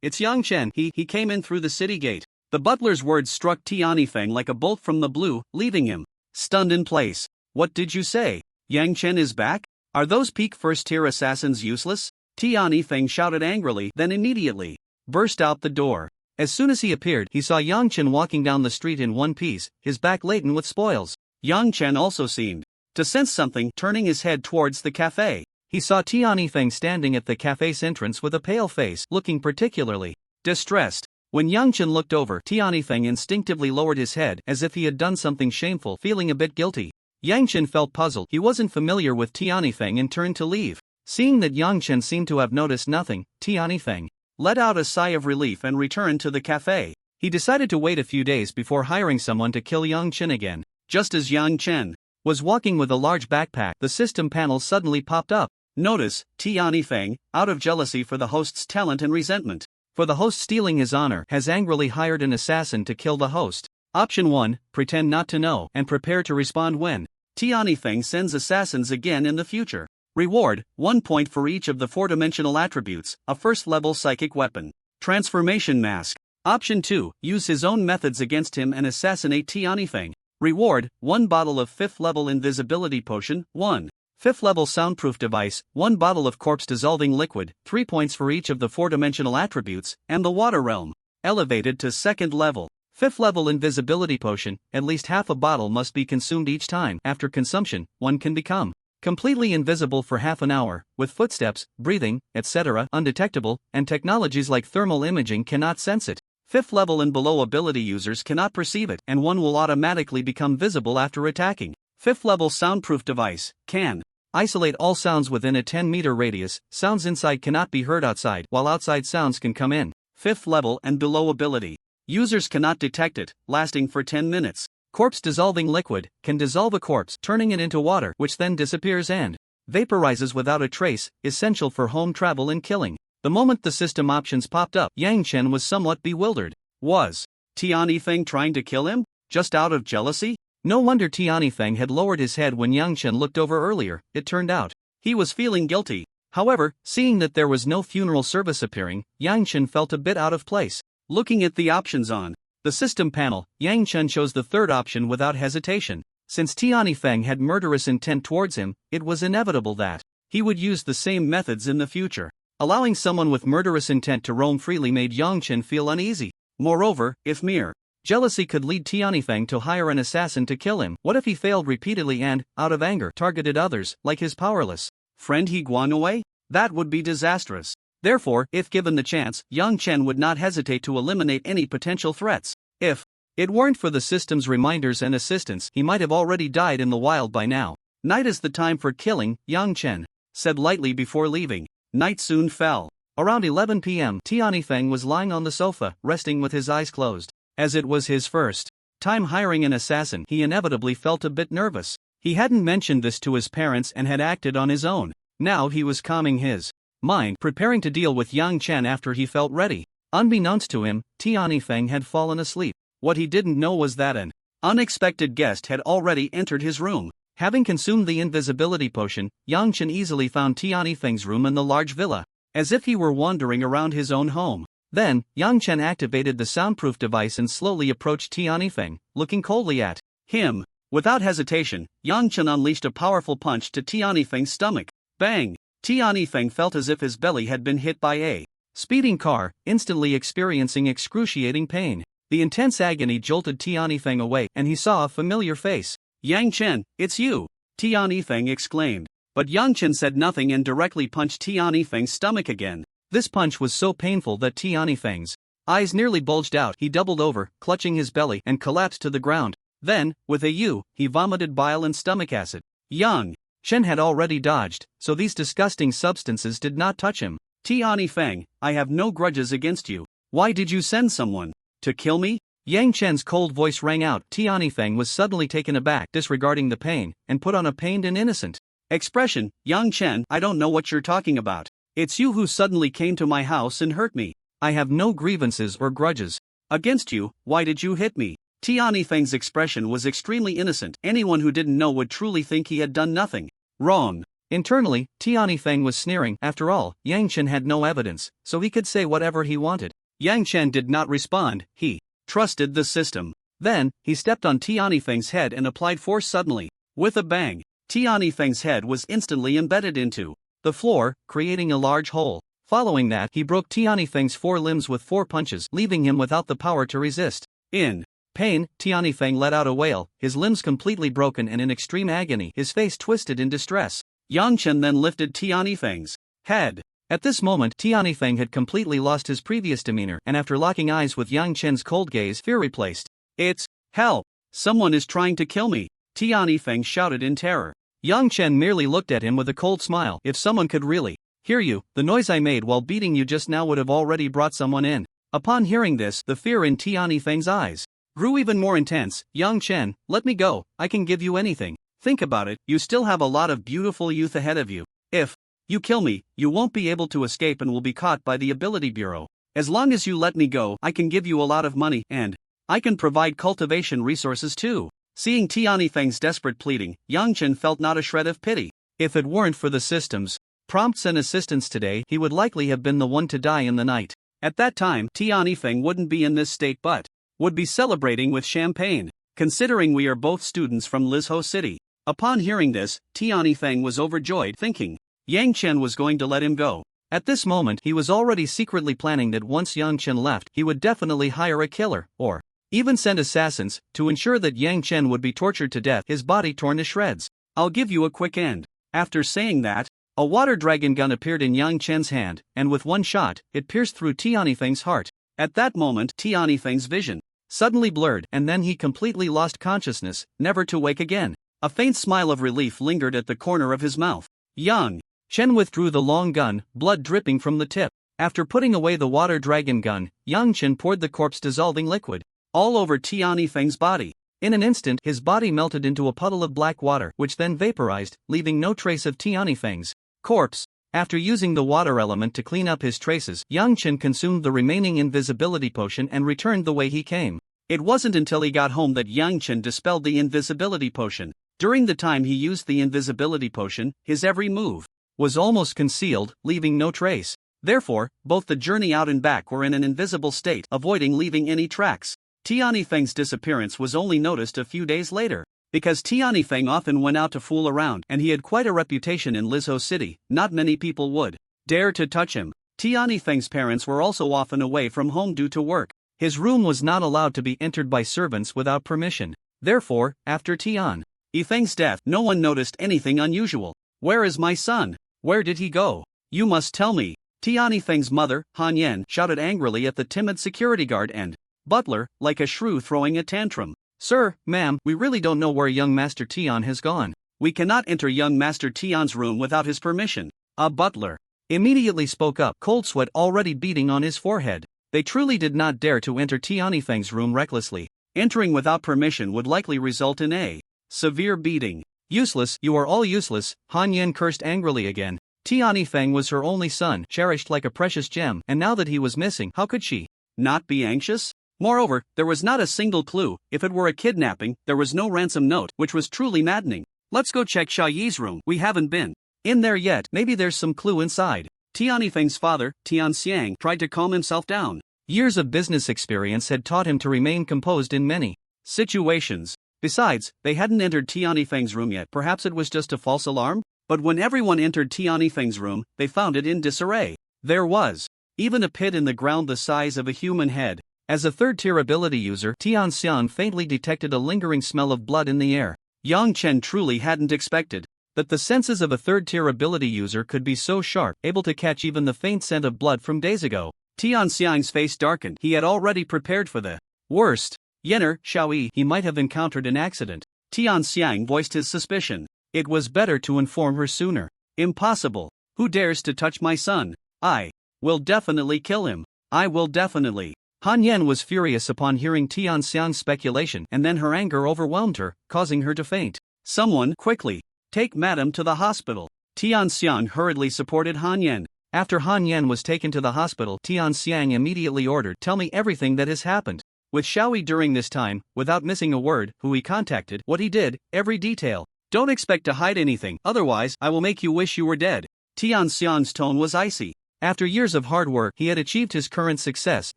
it's Yang Chen. He came in through the city gate. The butler's words struck Tian Yifeng like a bolt from the blue, leaving him stunned in place. What did you say? Yang Chen is back? Are those peak first-tier assassins useless? Tian Yifeng shouted angrily, then immediately burst out the door. As soon as he appeared, he saw Yang Chen walking down the street in one piece, his back laden with spoils. Yang Chen also seemed to sense something, turning his head towards the cafe. He saw Tian Yifeng standing at the cafe's entrance with a pale face, looking particularly distressed. When Yang Chen looked over, Tian Yifeng instinctively lowered his head, as if he had done something shameful, feeling a bit guilty. Yang Chen felt puzzled. He wasn't familiar with Tian Yifeng and turned to leave. Seeing that Yang Chen seemed to have noticed nothing, Tian Yifeng let out a sigh of relief and returned to the cafe. He decided to wait a few days before hiring someone to kill Yang Chen again. Just as Yang Chen was walking with a large backpack, the system panel suddenly popped up. Notice, Tiani Feng, out of jealousy for the host's talent and resentment for the host stealing his honor, has angrily hired an assassin to kill the host. Option 1, pretend not to know and prepare to respond when Tiani Feng sends assassins again in the future. Reward, 1 point for each of the 4-dimensional attributes, a first-level psychic weapon. Transformation mask. Option 2, use his own methods against him and assassinate Tiani Feng. Reward, 1 bottle of 5th-level invisibility potion, 1. 5th-level soundproof device, 1 bottle of corpse-dissolving liquid, 3 points for each of the 4-dimensional attributes, and the water realm. Elevated to 2nd level. 5th-level invisibility potion, at least half a bottle must be consumed each time. After consumption, one can become completely invisible for half an hour, with footsteps, breathing, etc. undetectable, and technologies like thermal imaging cannot sense it. 5th level and below ability users cannot perceive it, and one will automatically become visible after attacking. 5th level soundproof device, can isolate all sounds within a 10-meter radius. Sounds inside cannot be heard outside, while outside sounds can come in. 5th level and below ability. Users cannot detect it, lasting for 10 minutes. Corpse dissolving liquid, can dissolve a corpse, turning it into water, which then disappears and vaporizes without a trace, essential for home travel and killing. The moment the system options popped up, Yang Chen was somewhat bewildered. Was Tiani Feng trying to kill him? Just out of jealousy? No wonder Tiani Feng had lowered his head when Yang Chen looked over earlier. It turned out he was feeling guilty. However, seeing that there was no funeral service appearing, Yang Chen felt a bit out of place. Looking at the options on the system panel, Yang Chen chose the third option without hesitation. Since Tiani Feng had murderous intent towards him, it was inevitable that he would use the same methods in the future. Allowing someone with murderous intent to roam freely made Yang Chen feel uneasy. Moreover, if mere jealousy could lead Tiani Feng to hire an assassin to kill him, what if he failed repeatedly and, out of anger, targeted others, like his powerless friend He Guanwei? That would be disastrous. Therefore, if given the chance, Yang Chen would not hesitate to eliminate any potential threats. If it weren't for the system's reminders and assistance, he might have already died in the wild by now. Night is the time for killing, Yang Chen said lightly before leaving. Night soon fell. Around 11 p.m., Tiani Feng was lying on the sofa, resting with his eyes closed. As it was his first time hiring an assassin, he inevitably felt a bit nervous. He hadn't mentioned this to his parents and had acted on his own. Now he was calming his mind, preparing to deal with Yang Chen after he felt ready. Unbeknownst to him, Tiani Feng had fallen asleep. What he didn't know was that an unexpected guest had already entered his room. Having consumed the invisibility potion, Yang Chen easily found Tiani Feng's room in the large villa, as if he were wandering around his own home. Then, Yang Chen activated the soundproof device and slowly approached Tiani Feng, looking coldly at him. Without hesitation, Yang Chen unleashed a powerful punch to Tiani Feng's stomach. Bang! Tiani Feng felt as if his belly had been hit by a speeding car, instantly experiencing excruciating pain. The intense agony jolted Tiani Feng awake, and he saw a familiar face. Yang Chen, it's you! Tiani Feng exclaimed. But Yang Chen said nothing and directly punched Tiani Feng's stomach again. This punch was so painful that Tiani Feng's eyes nearly bulged out. He doubled over, clutching his belly, and collapsed to the ground. Then, with a he vomited bile and stomach acid. Yang Chen had already dodged, so these disgusting substances did not touch him. Tiani Feng, I have no grudges against you. Why did you send someone to kill me? Yang Chen's cold voice rang out. Tiani Feng was suddenly taken aback, disregarding the pain, and put on a pained and innocent expression. Yang Chen, I don't know what you're talking about. It's you who suddenly came to my house and hurt me. I have no grievances or grudges against you. Why did you hit me? Tiani Feng's expression was extremely innocent. Anyone who didn't know would truly think he had done nothing wrong. Internally, Tiani Feng was sneering. After all, Yang Chen had no evidence, so he could say whatever he wanted. Yang Chen did not respond. He trusted the system. Then, he stepped on Tiani Feng's head and applied force suddenly. With a bang, Tiani Feng's head was instantly embedded into the floor, creating a large hole. Following that, he broke Tiani Feng's 4 limbs with 4 punches, leaving him without the power to resist. In pain, Tiani Feng let out a wail, his limbs completely broken and in extreme agony, his face twisted in distress. Yang Chen then lifted Tiani Feng's head. At this moment, Tiani Feng had completely lost his previous demeanor, and after locking eyes with Yang Chen's cold gaze, fear replaced. It's help! Someone is trying to kill me! Tiani Feng shouted in terror. Yang Chen merely looked at him with a cold smile. If someone could really hear you, the noise I made while beating you just now would have already brought someone in. Upon hearing this, the fear in Tiani Feng's eyes grew even more intense. Yang Chen, let me go, I can give you anything. Think about it, you still have a lot of beautiful youth ahead of you. If You kill me, you won't be able to escape and will be caught by the Ability Bureau. As long as you let me go, I can give you a lot of money, and I can provide cultivation resources too. Seeing Tiani Feng's desperate pleading, Yang Chen felt not a shred of pity. If it weren't for the systems, prompts and assistance today, he would likely have been the one to die in the night. At that time, Tiani Feng wouldn't be in this state but would be celebrating with champagne, considering we are both students from Lizhou City. Upon hearing this, Tiani Feng was overjoyed, thinking Yang Chen was going to let him go. At this moment, he was already secretly planning that once Yang Chen left, he would definitely hire a killer, or even send assassins, to ensure that Yang Chen would be tortured to death, his body torn to shreds. I'll give you a quick end. After saying that, a water dragon gun appeared in Yang Chen's hand, and with one shot, it pierced through Tiani Feng's heart. At that moment, Tiani Feng's vision suddenly blurred, and then he completely lost consciousness, never to wake again. A faint smile of relief lingered at the corner of his mouth. Yang Chen withdrew the long gun, blood dripping from the tip. After putting away the water dragon gun, Yang Chen poured the corpse-dissolving liquid all over Tiani Feng's body. In an instant, his body melted into a puddle of black water, which then vaporized, leaving no trace of Tiani Feng's corpse. After using the water element to clean up his traces, Yang Chen consumed the remaining invisibility potion and returned the way he came. It wasn't until he got home that Yang Chen dispelled the invisibility potion. During the time he used the invisibility potion, his every move was almost concealed, leaving no trace. Therefore, both the journey out and back were in an invisible state, avoiding leaving any tracks. Tiani Feng's disappearance was only noticed a few days later. Because Tiani Feng often went out to fool around and he had quite a reputation in Lizhou City, not many people would dare to touch him. Tiani Feng's parents were also often away from home due to work. His room was not allowed to be entered by servants without permission. Therefore, after Tian Feng's death, no one noticed anything unusual. Where is my son? Where did he go? You must tell me. Tiani Feng's mother, Han Yan, shouted angrily at the timid security guard and butler, like a shrew throwing a tantrum. Sir, ma'am, we really don't know where young Master Tian has gone. We cannot enter young Master Tian's room without his permission. A butler immediately spoke up, cold sweat already beading on his forehead. They truly did not dare to enter Tiani Feng's room recklessly. Entering without permission would likely result in a severe beating. Useless, you are all useless, Han Yan cursed angrily again. Tiani Feng was her only son, cherished like a precious gem, and now that he was missing, how could she not be anxious? Moreover, there was not a single clue. If it were a kidnapping, there was no ransom note, which was truly maddening. Let's go check Xia Yi's room. We haven't been in there yet. Maybe there's some clue inside. Tiani Feng's father, Tian Xiang, tried to calm himself down. Years of business experience had taught him to remain composed in many situations. Besides, they hadn't entered Tiani Feng's room yet. Perhaps it was just a false alarm? But when everyone entered Tiani Feng's room, they found it in disarray. There was even a pit in the ground the size of a human head. As a third-tier ability user, Tian Xian faintly detected a lingering smell of blood in the air. Yang Chen truly hadn't expected that the senses of a third-tier ability user could be so sharp, able to catch even the faint scent of blood from days ago. Tian Xiang's face darkened. He had already prepared for the worst. Yenner, Xiaoyi, he might have encountered an accident. Tian Xiang voiced his suspicion. It was better to inform her sooner. Impossible. Who dares to touch my son? I will definitely kill him. I will definitely. Han Yan was furious upon hearing Tian Xiang's speculation, and then her anger overwhelmed her, causing her to faint. Someone, quickly, take madam to the hospital. Tian Xiang hurriedly supported Han Yan. After Han Yan was taken to the hospital, Tian Xiang immediately ordered, tell me everything that has happened. With Xiaoyi during this time, without missing a word, who he contacted, what he did, every detail. Don't expect to hide anything, otherwise, I will make you wish you were dead. Tian Xiang's tone was icy. After years of hard work, he had achieved his current success,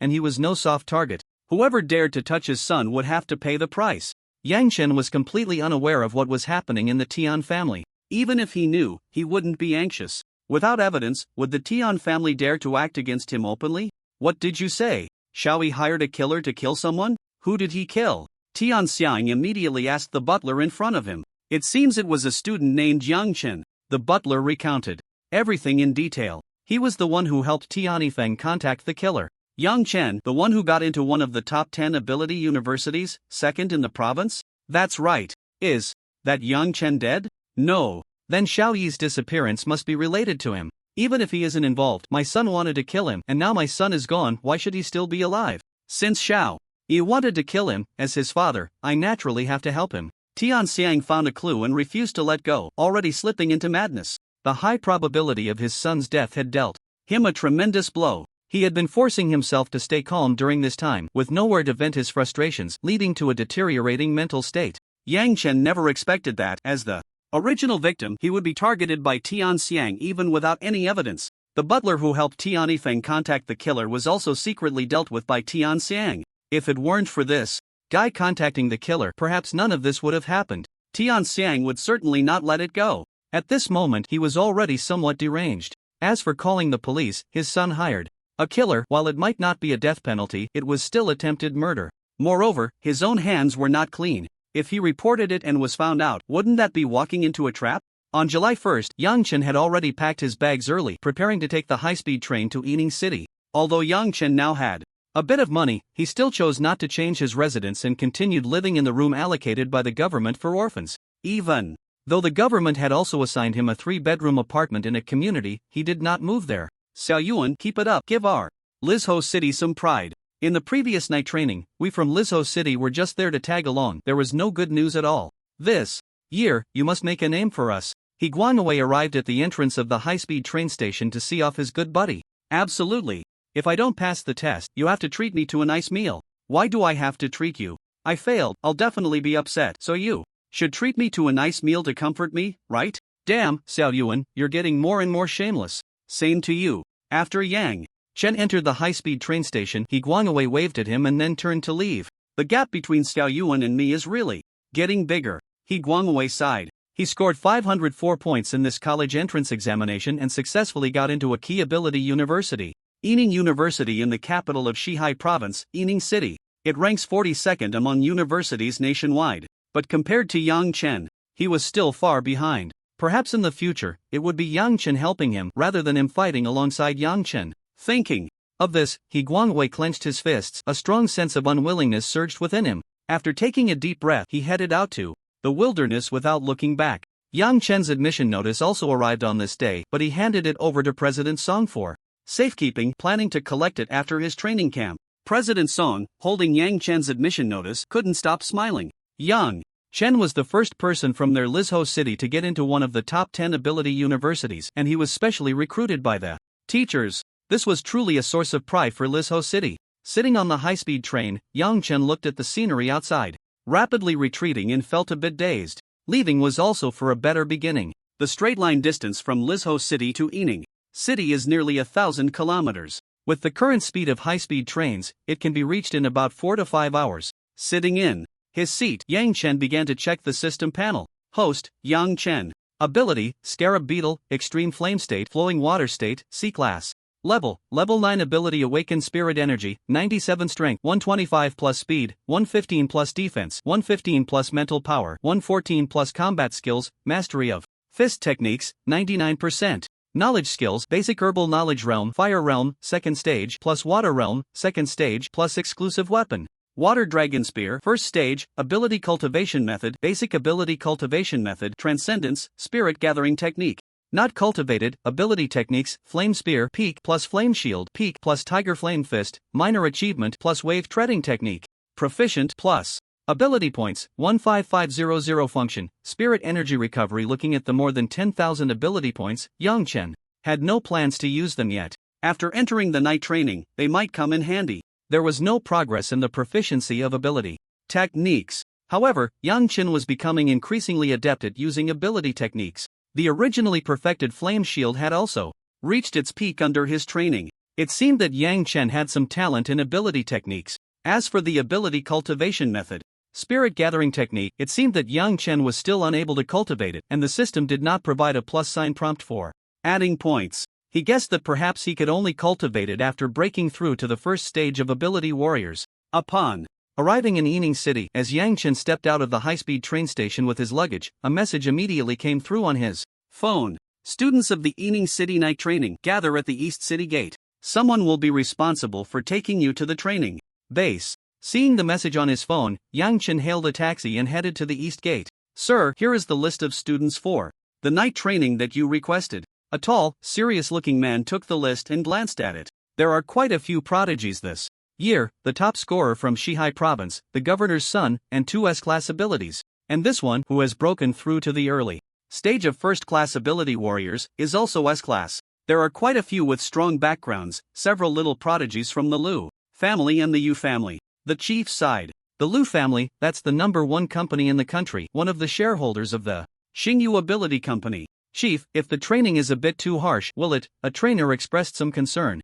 and he was no soft target. Whoever dared to touch his son would have to pay the price. Yang Chen was completely unaware of what was happening in the Tian family. Even if he knew, he wouldn't be anxious. Without evidence, would the Tian family dare to act against him openly? What did you say? Xiaoyi hired a killer to kill someone? Who did he kill? Tian Xiang immediately asked the butler in front of him. It seems it was a student named Yang Chen. The butler recounted everything in detail. He was the one who helped Tiani Feng contact the killer. Yang Chen, the one who got into one of the top 10 ability universities, second in the province? That's right. Is that Yang Chen dead? No. Then Xiao Yi's disappearance must be related to him. Even if he isn't involved, my son wanted to kill him, and now my son is gone, why should he still be alive? Since Xiao Yi wanted to kill him, as his father, I naturally have to help him. Tian Xiang found a clue and refused to let go, already slipping into madness. the high probability of his son's death had dealt him a tremendous blow. He had been forcing himself to stay calm during this time, with nowhere to vent his frustrations, leading to a deteriorating mental state. Yang Chen never expected that, as the original victim, he would be targeted by Tian Xiang even without any evidence. The butler who helped Tian Yifeng contact the killer was also secretly dealt with by Tian Xiang. If it weren't for this guy contacting the killer, perhaps none of this would have happened. Tian Xiang would certainly not let it go. At this moment he was already somewhat deranged. As for calling the police, his son hired a killer. While it might not be a death penalty, it was still attempted murder. Moreover, his own hands were not clean. If he reported it and was found out, wouldn't that be walking into a trap? On July 1st, Yang Chen had already packed his bags early, preparing to take the high-speed train to Yining City. Although Yang Chen now had a bit of money, he still chose not to change his residence and continued living in the room allocated by the government for orphans. Even though the government had also assigned him a 3-bedroom apartment in a community, he did not move there. Xiao Yuan, keep it up, give our Lizhou City some pride. In the previous night training, we from Lizhou City were just there to tag along. There was no good news at all. This year, you must make a name for us. He Guangwei arrived at the entrance of the high-speed train station to see off his good buddy. Absolutely. If I don't pass the test, you have to treat me to a nice meal. Why do I have to treat you? I failed, I'll definitely be upset. So you should treat me to a nice meal to comfort me, right? Damn, Xiao Yuan, you're getting more and more shameless. Same to you. After Yang Chen entered the high-speed train station, he Guangwei waved at him and then turned to leave. The gap between Xiao Yuan and me is really getting bigger. He Guangwei sighed. He scored 504 points in this college entrance examination and successfully got into a key ability university. Yining University in the capital of Xihai Province, Yining City. It ranks 42nd among universities nationwide. But compared to Yang Chen, he was still far behind. Perhaps in the future, it would be Yang Chen helping him rather than him fighting alongside Yang Chen. Thinking of this, he Guangwei clenched his fists. A strong sense of unwillingness surged within him. After taking a deep breath, he headed out to the wilderness without looking back. Yang Chen's admission notice also arrived on this day, but he handed it over to President Song for safekeeping, planning to collect it after his training camp. President Song, holding Yang Chen's admission notice, couldn't stop smiling. Yang Chen was the first person from their Lizhou City to get into one of the top 10 ability universities, and he was specially recruited by the teachers. This was truly a source of pride for Lizhou City. Sitting on the high-speed train, Yang Chen looked at the scenery outside, rapidly retreating, and felt a bit dazed. Leaving was also for a better beginning. The straight-line distance from Lizhou City to Yining City is nearly 1,000 kilometers. With the current speed of high-speed trains, it can be reached in about 4 to 5 hours. Sitting in his seat, Yang Chen began to check the system panel. Host, Yang Chen. Ability, Scarab Beetle, Extreme Flame State, Flowing Water State, C-Class. Level 9 Ability Awakened Spirit Energy, 97 Strength, 125 plus Speed, 115 plus Defense, 115 plus Mental Power, 114 plus Combat Skills, Mastery of Fist Techniques, 99%. Knowledge Skills, Basic Herbal Knowledge Realm, Fire Realm, 2nd Stage, plus Water Realm, 2nd Stage, plus Exclusive Weapon. Water Dragon Spear, 1st Stage, Ability Cultivation Method, Basic Ability Cultivation Method, Transcendence, Spirit Gathering Technique. Not cultivated, ability techniques, Flame Spear, Peak plus Flame Shield, Peak plus Tiger Flame Fist, Minor Achievement plus Wave Treading Technique. Proficient plus. Ability points, 15500 function, Spirit Energy Recovery. Looking at the more than 10,000 ability points, Yang Chen had no plans to use them yet. After entering the night training, they might come in handy. There was no progress in the proficiency of ability techniques. However, Yang Chen was becoming increasingly adept at using ability techniques. The originally perfected Flame Shield had also reached its peak under his training. It seemed that Yang Chen had some talent in ability techniques. As for the ability cultivation method, Spirit Gathering Technique, it seemed that Yang Chen was still unable to cultivate it, and the system did not provide a plus sign prompt for adding points. He guessed that perhaps he could only cultivate it after breaking through to the first stage of Ability Warriors. Upon arriving in Yining City, as Yang Chen stepped out of the high-speed train station with his luggage, a message immediately came through on his phone. Students of the Yining City night training, gather at the East City Gate. Someone will be responsible for taking you to the training base. Seeing the message on his phone, Yang Chen hailed a taxi and headed to the East Gate. Sir, here is the list of students for the night training that you requested. A tall, serious-looking man took the list and glanced at it. There are quite a few prodigies this year, the top scorer from Xihai Province, the governor's son, and 2 S-class abilities. And this one, who has broken through to the early Stage of first-class ability warriors is also S-class. There are quite a few with strong backgrounds, several little prodigies from the Lu family and the Yu family. The chief's side. The Lu family, that's the #1 company in the country, one of the shareholders of the Xingyu Ability Company. Chief, if the training is a bit too harsh, will it? A trainer expressed some concern.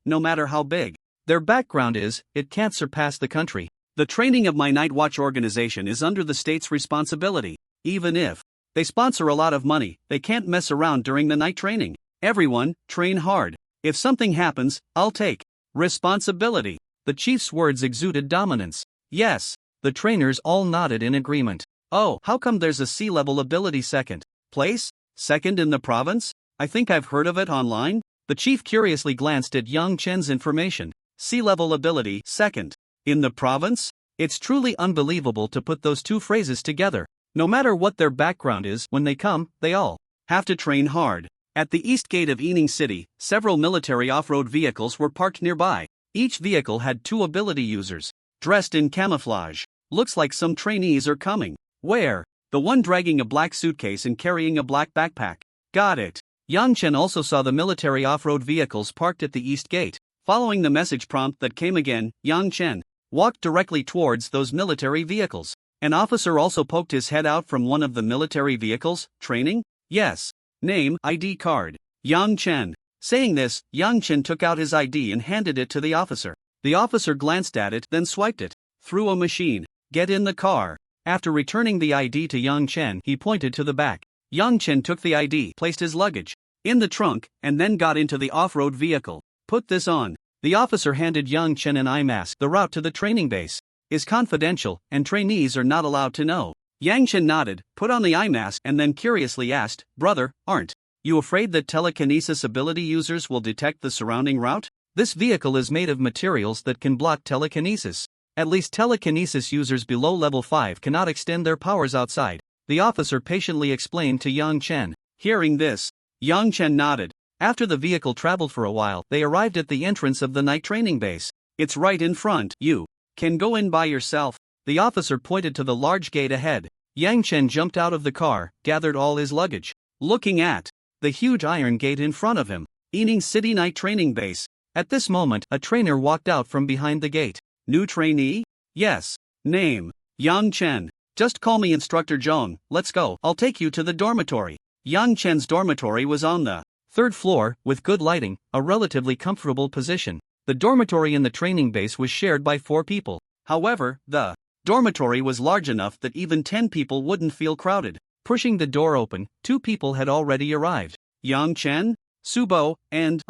No matter how big their background is, it can't surpass the country. The training of my Night Watch organization is under the state's responsibility. Even if they sponsor a lot of money, they can't mess around during the night training. Everyone, train hard. If something happens, I'll take responsibility. The chief's words exuded dominance. Yes. The trainers all nodded in agreement. Oh, how come there's a sea-level ability second place? Second in the province? I think I've heard of it online. The chief curiously glanced at Yang Chen's information. Sea-level ability second in the province? It's truly unbelievable to put those two phrases together. No matter what their background is, when they come, they all have to train hard. At the east gate of Yining City, several military off-road vehicles were parked nearby. Each vehicle had 2 ability users, dressed in camouflage. Looks like some trainees are coming. Where? The one dragging a black suitcase and carrying a black backpack. Got it. Yang Chen also saw the military off-road vehicles parked at the east gate. Following the message prompt that came again, Yang Chen walked directly towards those military vehicles. An officer also poked his head out from one of the military vehicles. Training? Yes. Name, ID card. Yang Chen. Saying this, Yang Chen took out his ID and handed it to the officer. The officer glanced at it, then swiped it through a machine. Get in the car. After returning the ID to Yang Chen, he pointed to the back. Yang Chen took the ID, placed his luggage in the trunk, and then got into the off-road vehicle. Put this on. The officer handed Yang Chen an eye mask. The route to the training base is confidential, and trainees are not allowed to know. Yang Chen nodded, put on the eye mask, and then curiously asked, Brother, aren't you afraid that telekinesis ability users will detect the surrounding route? This vehicle is made of materials that can block telekinesis. At least telekinesis users below level 5 cannot extend their powers outside. The officer patiently explained to Yang Chen. Hearing this, Yang Chen nodded. After the vehicle traveled for a while, they arrived at the entrance of the night training base. It's right in front. You can go in by yourself. The officer pointed to the large gate ahead. Yang Chen jumped out of the car, gathered all his luggage. Looking at the huge iron gate in front of him. Yining City Night Training Base. At this moment, a trainer walked out from behind the gate. New trainee? Yes. Name? Yang Chen. Just call me Instructor Zhong. Let's go. I'll take you to the dormitory. Yang Chen's dormitory was on the 3rd floor, with good lighting, a relatively comfortable position. The dormitory in the training base was shared by 4 people. However, the dormitory was large enough that even 10 people wouldn't feel crowded. Pushing the door open, 2 people had already arrived. Yang Chen? Subo, and,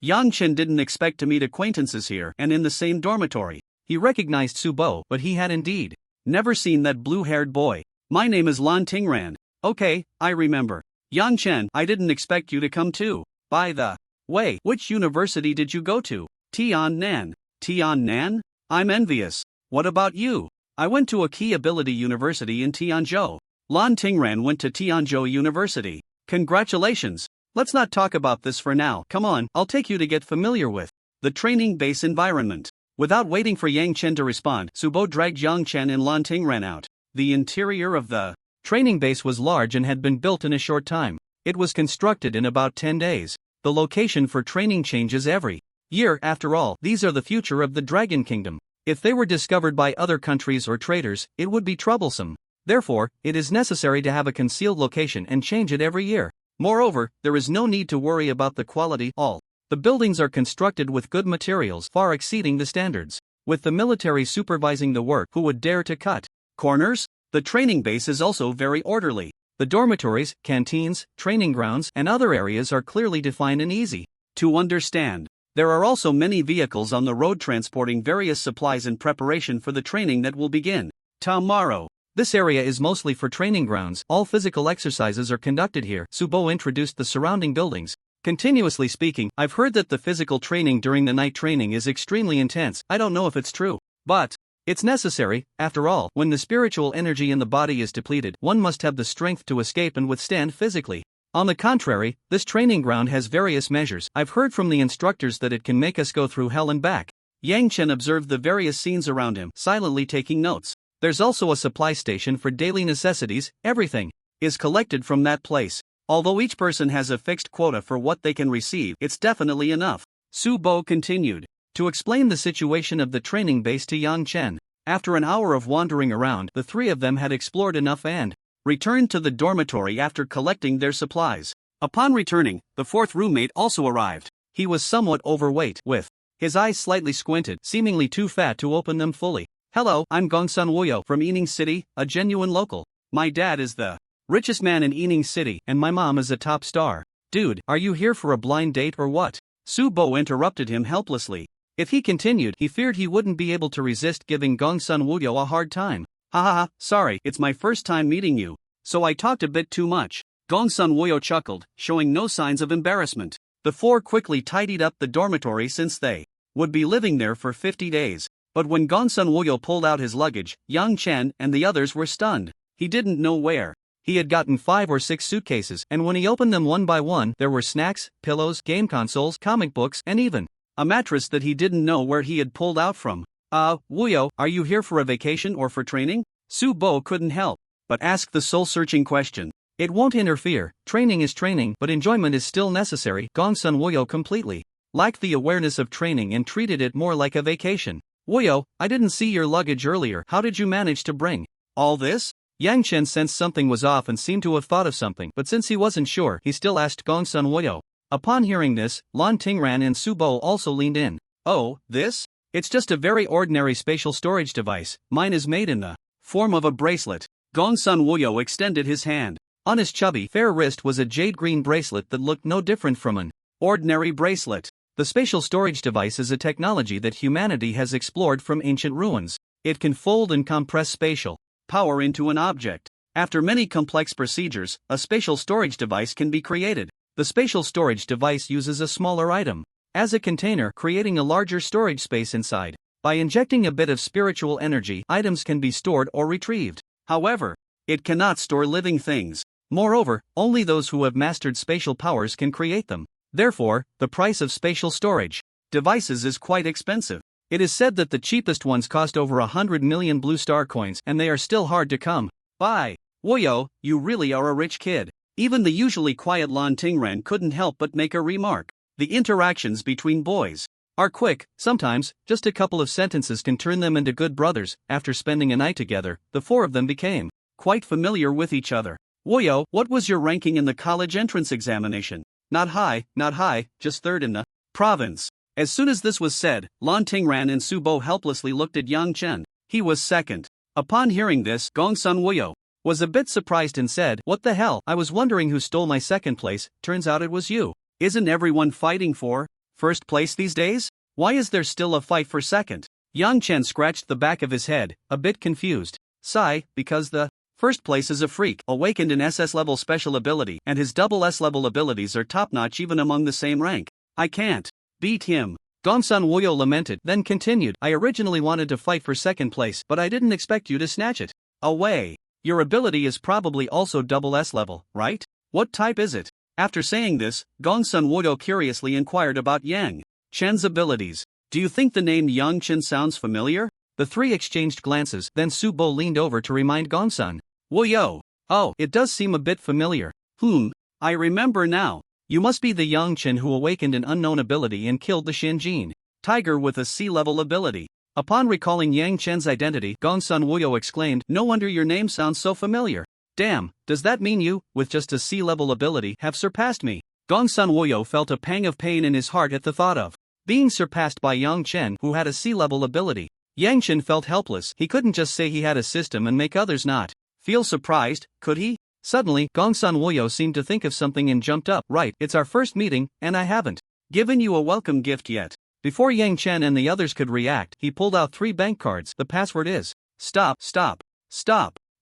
Yang Chen didn't expect to meet acquaintances here and in the same dormitory. He recognized Subo, but he had indeed never seen that blue-haired boy. My name is Lan Tingran. Okay, I remember. Yang Chen, I didn't expect you to come too. By the way, which university did you go to? Tiannan. Tiannan? I'm envious. What about you? I went to a key ability university in Tianzhou. Lan Tingran went to Tianzhou University. Congratulations. Let's not talk about this for now. Come on, I'll take you to get familiar with the training base environment. Without waiting for Yang Chen to respond, Subo dragged Yang Chen and Lan Tingran out. The interior of the training base was large and had been built in a short time. It was constructed in about 10 days. The location for training changes every year. After all, these are the future of the Dragon Kingdom. If they were discovered by other countries or traders, it would be troublesome. Therefore, it is necessary to have a concealed location and change it every year. Moreover, there is no need to worry about the quality. All the buildings are constructed with good materials far exceeding the standards. With the military supervising the work, who would dare to cut corners? The training base is also very orderly. The dormitories, canteens, training grounds, and other areas are clearly defined and easy to understand. There are also many vehicles on the road transporting various supplies in preparation for the training that will begin tomorrow. This area is mostly for training grounds. All physical exercises are conducted here. Subo introduced the surrounding buildings. Continuously speaking, I've heard that the physical training during the night training is extremely intense. I don't know if it's true, but it's necessary. After all, when the spiritual energy in the body is depleted, one must have the strength to escape and withstand physically. On the contrary, this training ground has various measures. I've heard from the instructors that it can make us go through hell and back. Yang Chen observed the various scenes around him, silently taking notes. There's also a supply station for daily necessities. Everything is collected from that place. Although each person has a fixed quota for what they can receive, it's definitely enough. Su Bo continued to explain the situation of the training base to Yang Chen. After an hour of wandering around, the three of them had explored enough and returned to the dormitory after collecting their supplies. Upon returning, the fourth roommate also arrived. He was somewhat overweight, with his eyes slightly squinted, seemingly too fat to open them fully. Hello, I'm Gongsun Wuyo from Yining City, a genuine local. My dad is the richest man in Yining City, and my mom is a top star. Dude, are you here for a blind date or what? Su Bo interrupted him helplessly. If he continued, he feared he wouldn't be able to resist giving Gongsun Wuyo a hard time. Hahaha, sorry, it's my first time meeting you, so I talked a bit too much. Gongsun Wuyo chuckled, showing no signs of embarrassment. The four quickly tidied up the dormitory since they would be living there for 50 days. But when Gongsun Wuyo pulled out his luggage, Yang Chen and the others were stunned. He didn't know where he had gotten 5 or 6 suitcases, and when he opened them one by one, there were snacks, pillows, game consoles, comic books, and even a mattress that he didn't know where he had pulled out from. Wuyo, are you here for a vacation or for training? Su Bo couldn't help but ask the soul-searching question. It won't interfere, training is training, but enjoyment is still necessary. Gongsun Wuyo completely lacked the awareness of training and treated it more like a vacation. Wuyo, I didn't see your luggage earlier. How did you manage to bring all this? Yang Chen sensed something was off and seemed to have thought of something, but since he wasn't sure, he still asked Gongsun Wuyo. Upon hearing this, Lan Tingran and Su Bo also leaned in. Oh, this? It's just a very ordinary spatial storage device. Mine is made in the form of a bracelet. Gongsun Wuyo extended his hand. On his chubby, fair wrist was a jade green bracelet that looked no different from an ordinary bracelet. The spatial storage device is a technology that humanity has explored from ancient ruins. It can fold and compress spatial power into an object. After many complex procedures, a spatial storage device can be created. The spatial storage device uses a smaller item as a container, creating a larger storage space inside. By injecting a bit of spiritual energy, items can be stored or retrieved. However, it cannot store living things. Moreover, only those who have mastered spatial powers can create them. Therefore, the price of spatial storage devices is quite expensive. It is said that the cheapest ones cost over 100 million blue star coins, and they are still hard to come by. Wuyo, you really are a rich kid. Even the usually quiet Lan Tingran couldn't help but make a remark. The interactions between boys are quick. Sometimes, just a couple of sentences can turn them into good brothers. After spending a night together, the four of them became quite familiar with each other. Wuyo, what was your ranking in the college entrance examination? Not high, just third in the province. As soon as this was said, Lan Tingran and Su Bo helplessly looked at Yang Chen. He was second. Upon hearing this, Gongsun Wuyo was a bit surprised and said, what the hell, I was wondering who stole my second place, turns out it was you. Isn't everyone fighting for first place these days? Why is there still a fight for second? Yang Chen scratched the back of his head, a bit confused. Sigh, because the first place is a freak, awakened in SS level special ability, and his double S level abilities are top-notch even among the same rank. I can't beat him. Gongsun Wuyo lamented, then continued, I originally wanted to fight for second place, but I didn't expect you to snatch it away. Your ability is probably also double S level, right? What type is it? After saying this, Gongsun Wuyo curiously inquired about Yang Chen's abilities. Do you think the name Yang Chen sounds familiar? The three exchanged glances, then Su Bo leaned over to remind Gongsun Wuyo. Oh, it does seem a bit familiar. I remember now. You must be the Yang Chen who awakened an unknown ability and killed the Shinjin tiger with a C-level ability. Upon recalling Yang Chen's identity, Gongsun Wuyo exclaimed, no wonder your name sounds so familiar. Damn, does that mean you, with just a C-level ability, have surpassed me? Gongsun Wuyo felt a pang of pain in his heart at the thought of being surpassed by Yang Chen, who had a C-level ability. Yang Chen felt helpless. He couldn't just say he had a system and make others not feel surprised, could he? Suddenly, Gongsun Wuyo seemed to think of something and jumped up. Right, it's our first meeting, and I haven't given you a welcome gift yet. Before Yang Chen and the others could react, he pulled out 3 bank cards. The password is stop.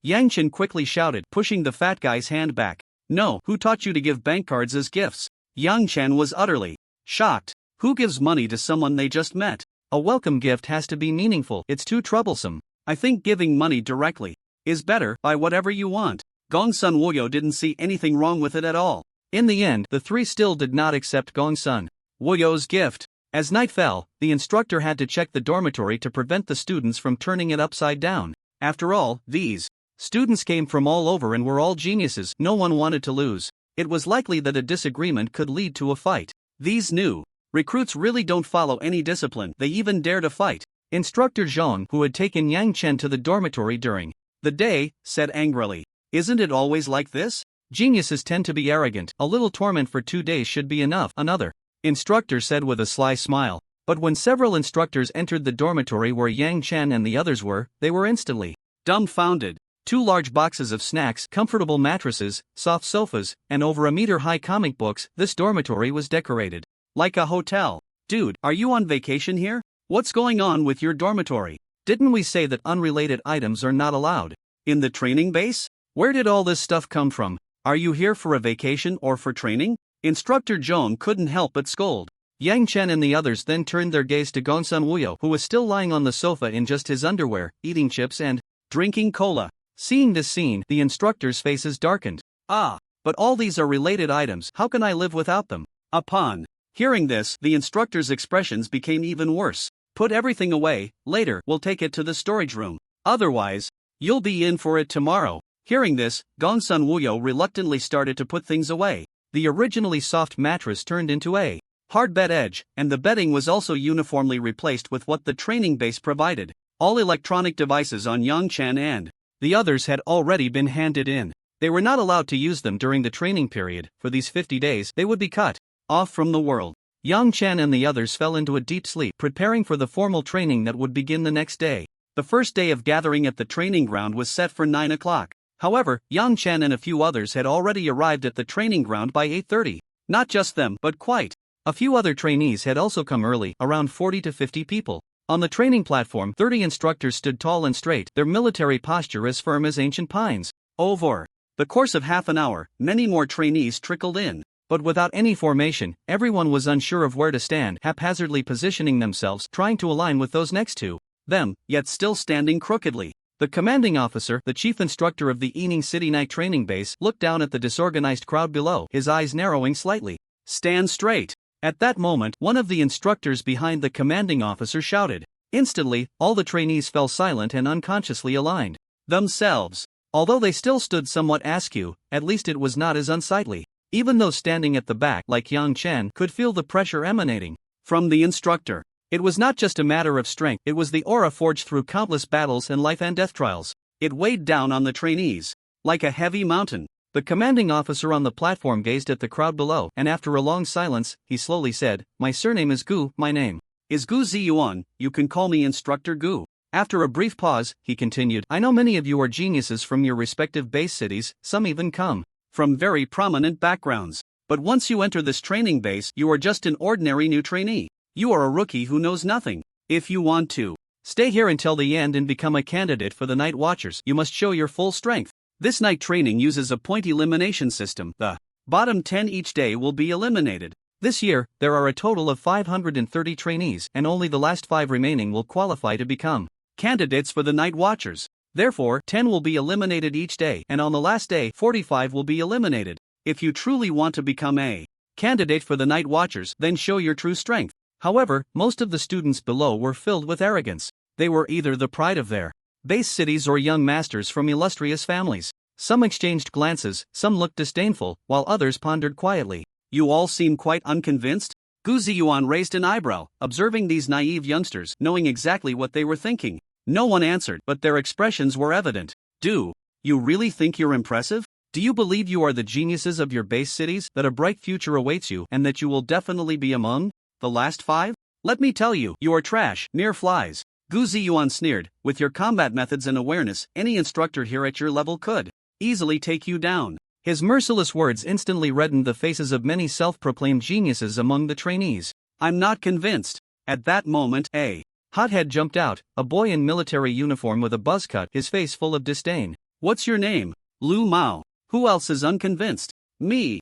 Yang Chen quickly shouted, pushing the fat guy's hand back. No, who taught you to give bank cards as gifts? Yang Chen was utterly shocked. Who gives money to someone they just met? A welcome gift has to be meaningful. It's too troublesome. I think giving money directly is better. Buy whatever you want. Gongsun Wuyo didn't see anything wrong with it at all. In the end, the three still did not accept Gongsun Wuyo's gift. As night fell, the instructor had to check the dormitory to prevent the students from turning it upside down. After all, these Students came from all over and were all geniuses. No one wanted to lose. It was likely that a disagreement could lead to a fight. These new recruits really don't follow any discipline. They even dare to fight. Instructor Zhang, who had taken Yang Chen to the dormitory during the day, said angrily, "Isn't it always like this? Geniuses tend to be arrogant. A little torment for 2 days should be enough." Another instructor said with a sly smile. But when several instructors entered the dormitory where Yang Chen and the others were, they were instantly dumbfounded. 2 large boxes of snacks, comfortable mattresses, soft sofas, and over a meter-high comic books. This dormitory was decorated like a hotel. "Dude, are you on vacation here? What's going on with your dormitory? Didn't we say that unrelated items are not allowed in the training base? Where did all this stuff come from? Are you here for a vacation or for training?" Instructor Zhong couldn't help but scold. Yang Chen and the others then turned their gaze to Gongsun Wuyo, who was still lying on the sofa in just his underwear, eating chips and drinking cola. Seeing this scene, the instructors' faces darkened. "Ah, but all these are related items. How can I live without them?" Upon hearing this, the instructors' expressions became even worse. "Put everything away. Later, we'll take it to the storage room. Otherwise, you'll be in for it tomorrow." Hearing this, Gongsun Wuyo reluctantly started to put things away. The originally soft mattress turned into a hard bed edge, and the bedding was also uniformly replaced with what the training base provided. All electronic devices on Yang Chen and the others had already been handed in. They were not allowed to use them during the training period. For these 50 days, they would be cut off from the world. Yang Chen and the others fell into a deep sleep, preparing for the formal training that would begin the next day. The first day of gathering at the training ground was set for 9 o'clock. However, Yang Chen and a few others had already arrived at the training ground by 8:30. Not just them, but quite a few other trainees had also come early, around 40 to 50 people. On the training platform, 30 instructors stood tall and straight, their military posture as firm as ancient pines. Over the course of half an hour, many more trainees trickled in. But without any formation, everyone was unsure of where to stand, haphazardly positioning themselves, trying to align with those next to them, yet still standing crookedly. The commanding officer, the chief instructor of the Ening City Night Training Base, looked down at the disorganized crowd below, his eyes narrowing slightly. "Stand straight." At that moment, one of the instructors behind the commanding officer shouted. Instantly, all the trainees fell silent and unconsciously aligned themselves. Although they still stood somewhat askew, at least it was not as unsightly. Even those standing at the back, like Yang Chen, could feel the pressure emanating from the instructor. It was not just a matter of strength, it was the aura forged through countless battles and life and death trials. It weighed down on the trainees like a heavy mountain. The commanding officer on the platform gazed at the crowd below, and after a long silence, he slowly said, "My surname is Gu, my name is Gu Ziyuan, you can call me Instructor Gu." After a brief pause, he continued, "I know many of you are geniuses from your respective base cities, some even come from very prominent backgrounds. But once you enter this training base, you are just an ordinary new trainee. You are a rookie who knows nothing. If you want to stay here until the end and become a candidate for the Night Watchers, you must show your full strength. This night training uses a point elimination system. The bottom 10 each day will be eliminated. This year, there are a total of 530 trainees, and only the last 5 remaining will qualify to become candidates for the Night Watchers. Therefore, 10 will be eliminated each day, and on the last day, 45 will be eliminated. If you truly want to become a candidate for the Night Watchers, then show your true strength." However, most of the students below were filled with arrogance. They were either the pride of their base cities or young masters from illustrious families. Some exchanged glances, some looked disdainful, while others pondered quietly. "You all seem quite unconvinced?" Gu Ziyuan raised an eyebrow, observing these naive youngsters, knowing exactly what they were thinking. No one answered, but their expressions were evident. "Do you really think you're impressive? Do you believe you are the geniuses of your base cities, that a bright future awaits you, and that you will definitely be among the last 5? Let me tell you, you are trash, mere flies." Gu Ziyuan sneered, "With your combat methods and awareness, any instructor here at your level could easily take you down." His merciless words instantly reddened the faces of many self-proclaimed geniuses among the trainees. "I'm not convinced." At that moment, a hothead jumped out, a boy in military uniform with a buzz cut, his face full of disdain. "What's your name?" "Lu Mao." "Who else is unconvinced?" "Me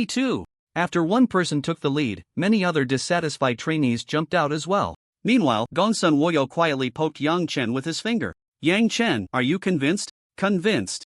too." After one person took the lead, many other dissatisfied trainees jumped out as well. Meanwhile, Gongsun Wuyo quietly poked Yang Chen with his finger. "Yang Chen, are you convinced?" "Convinced?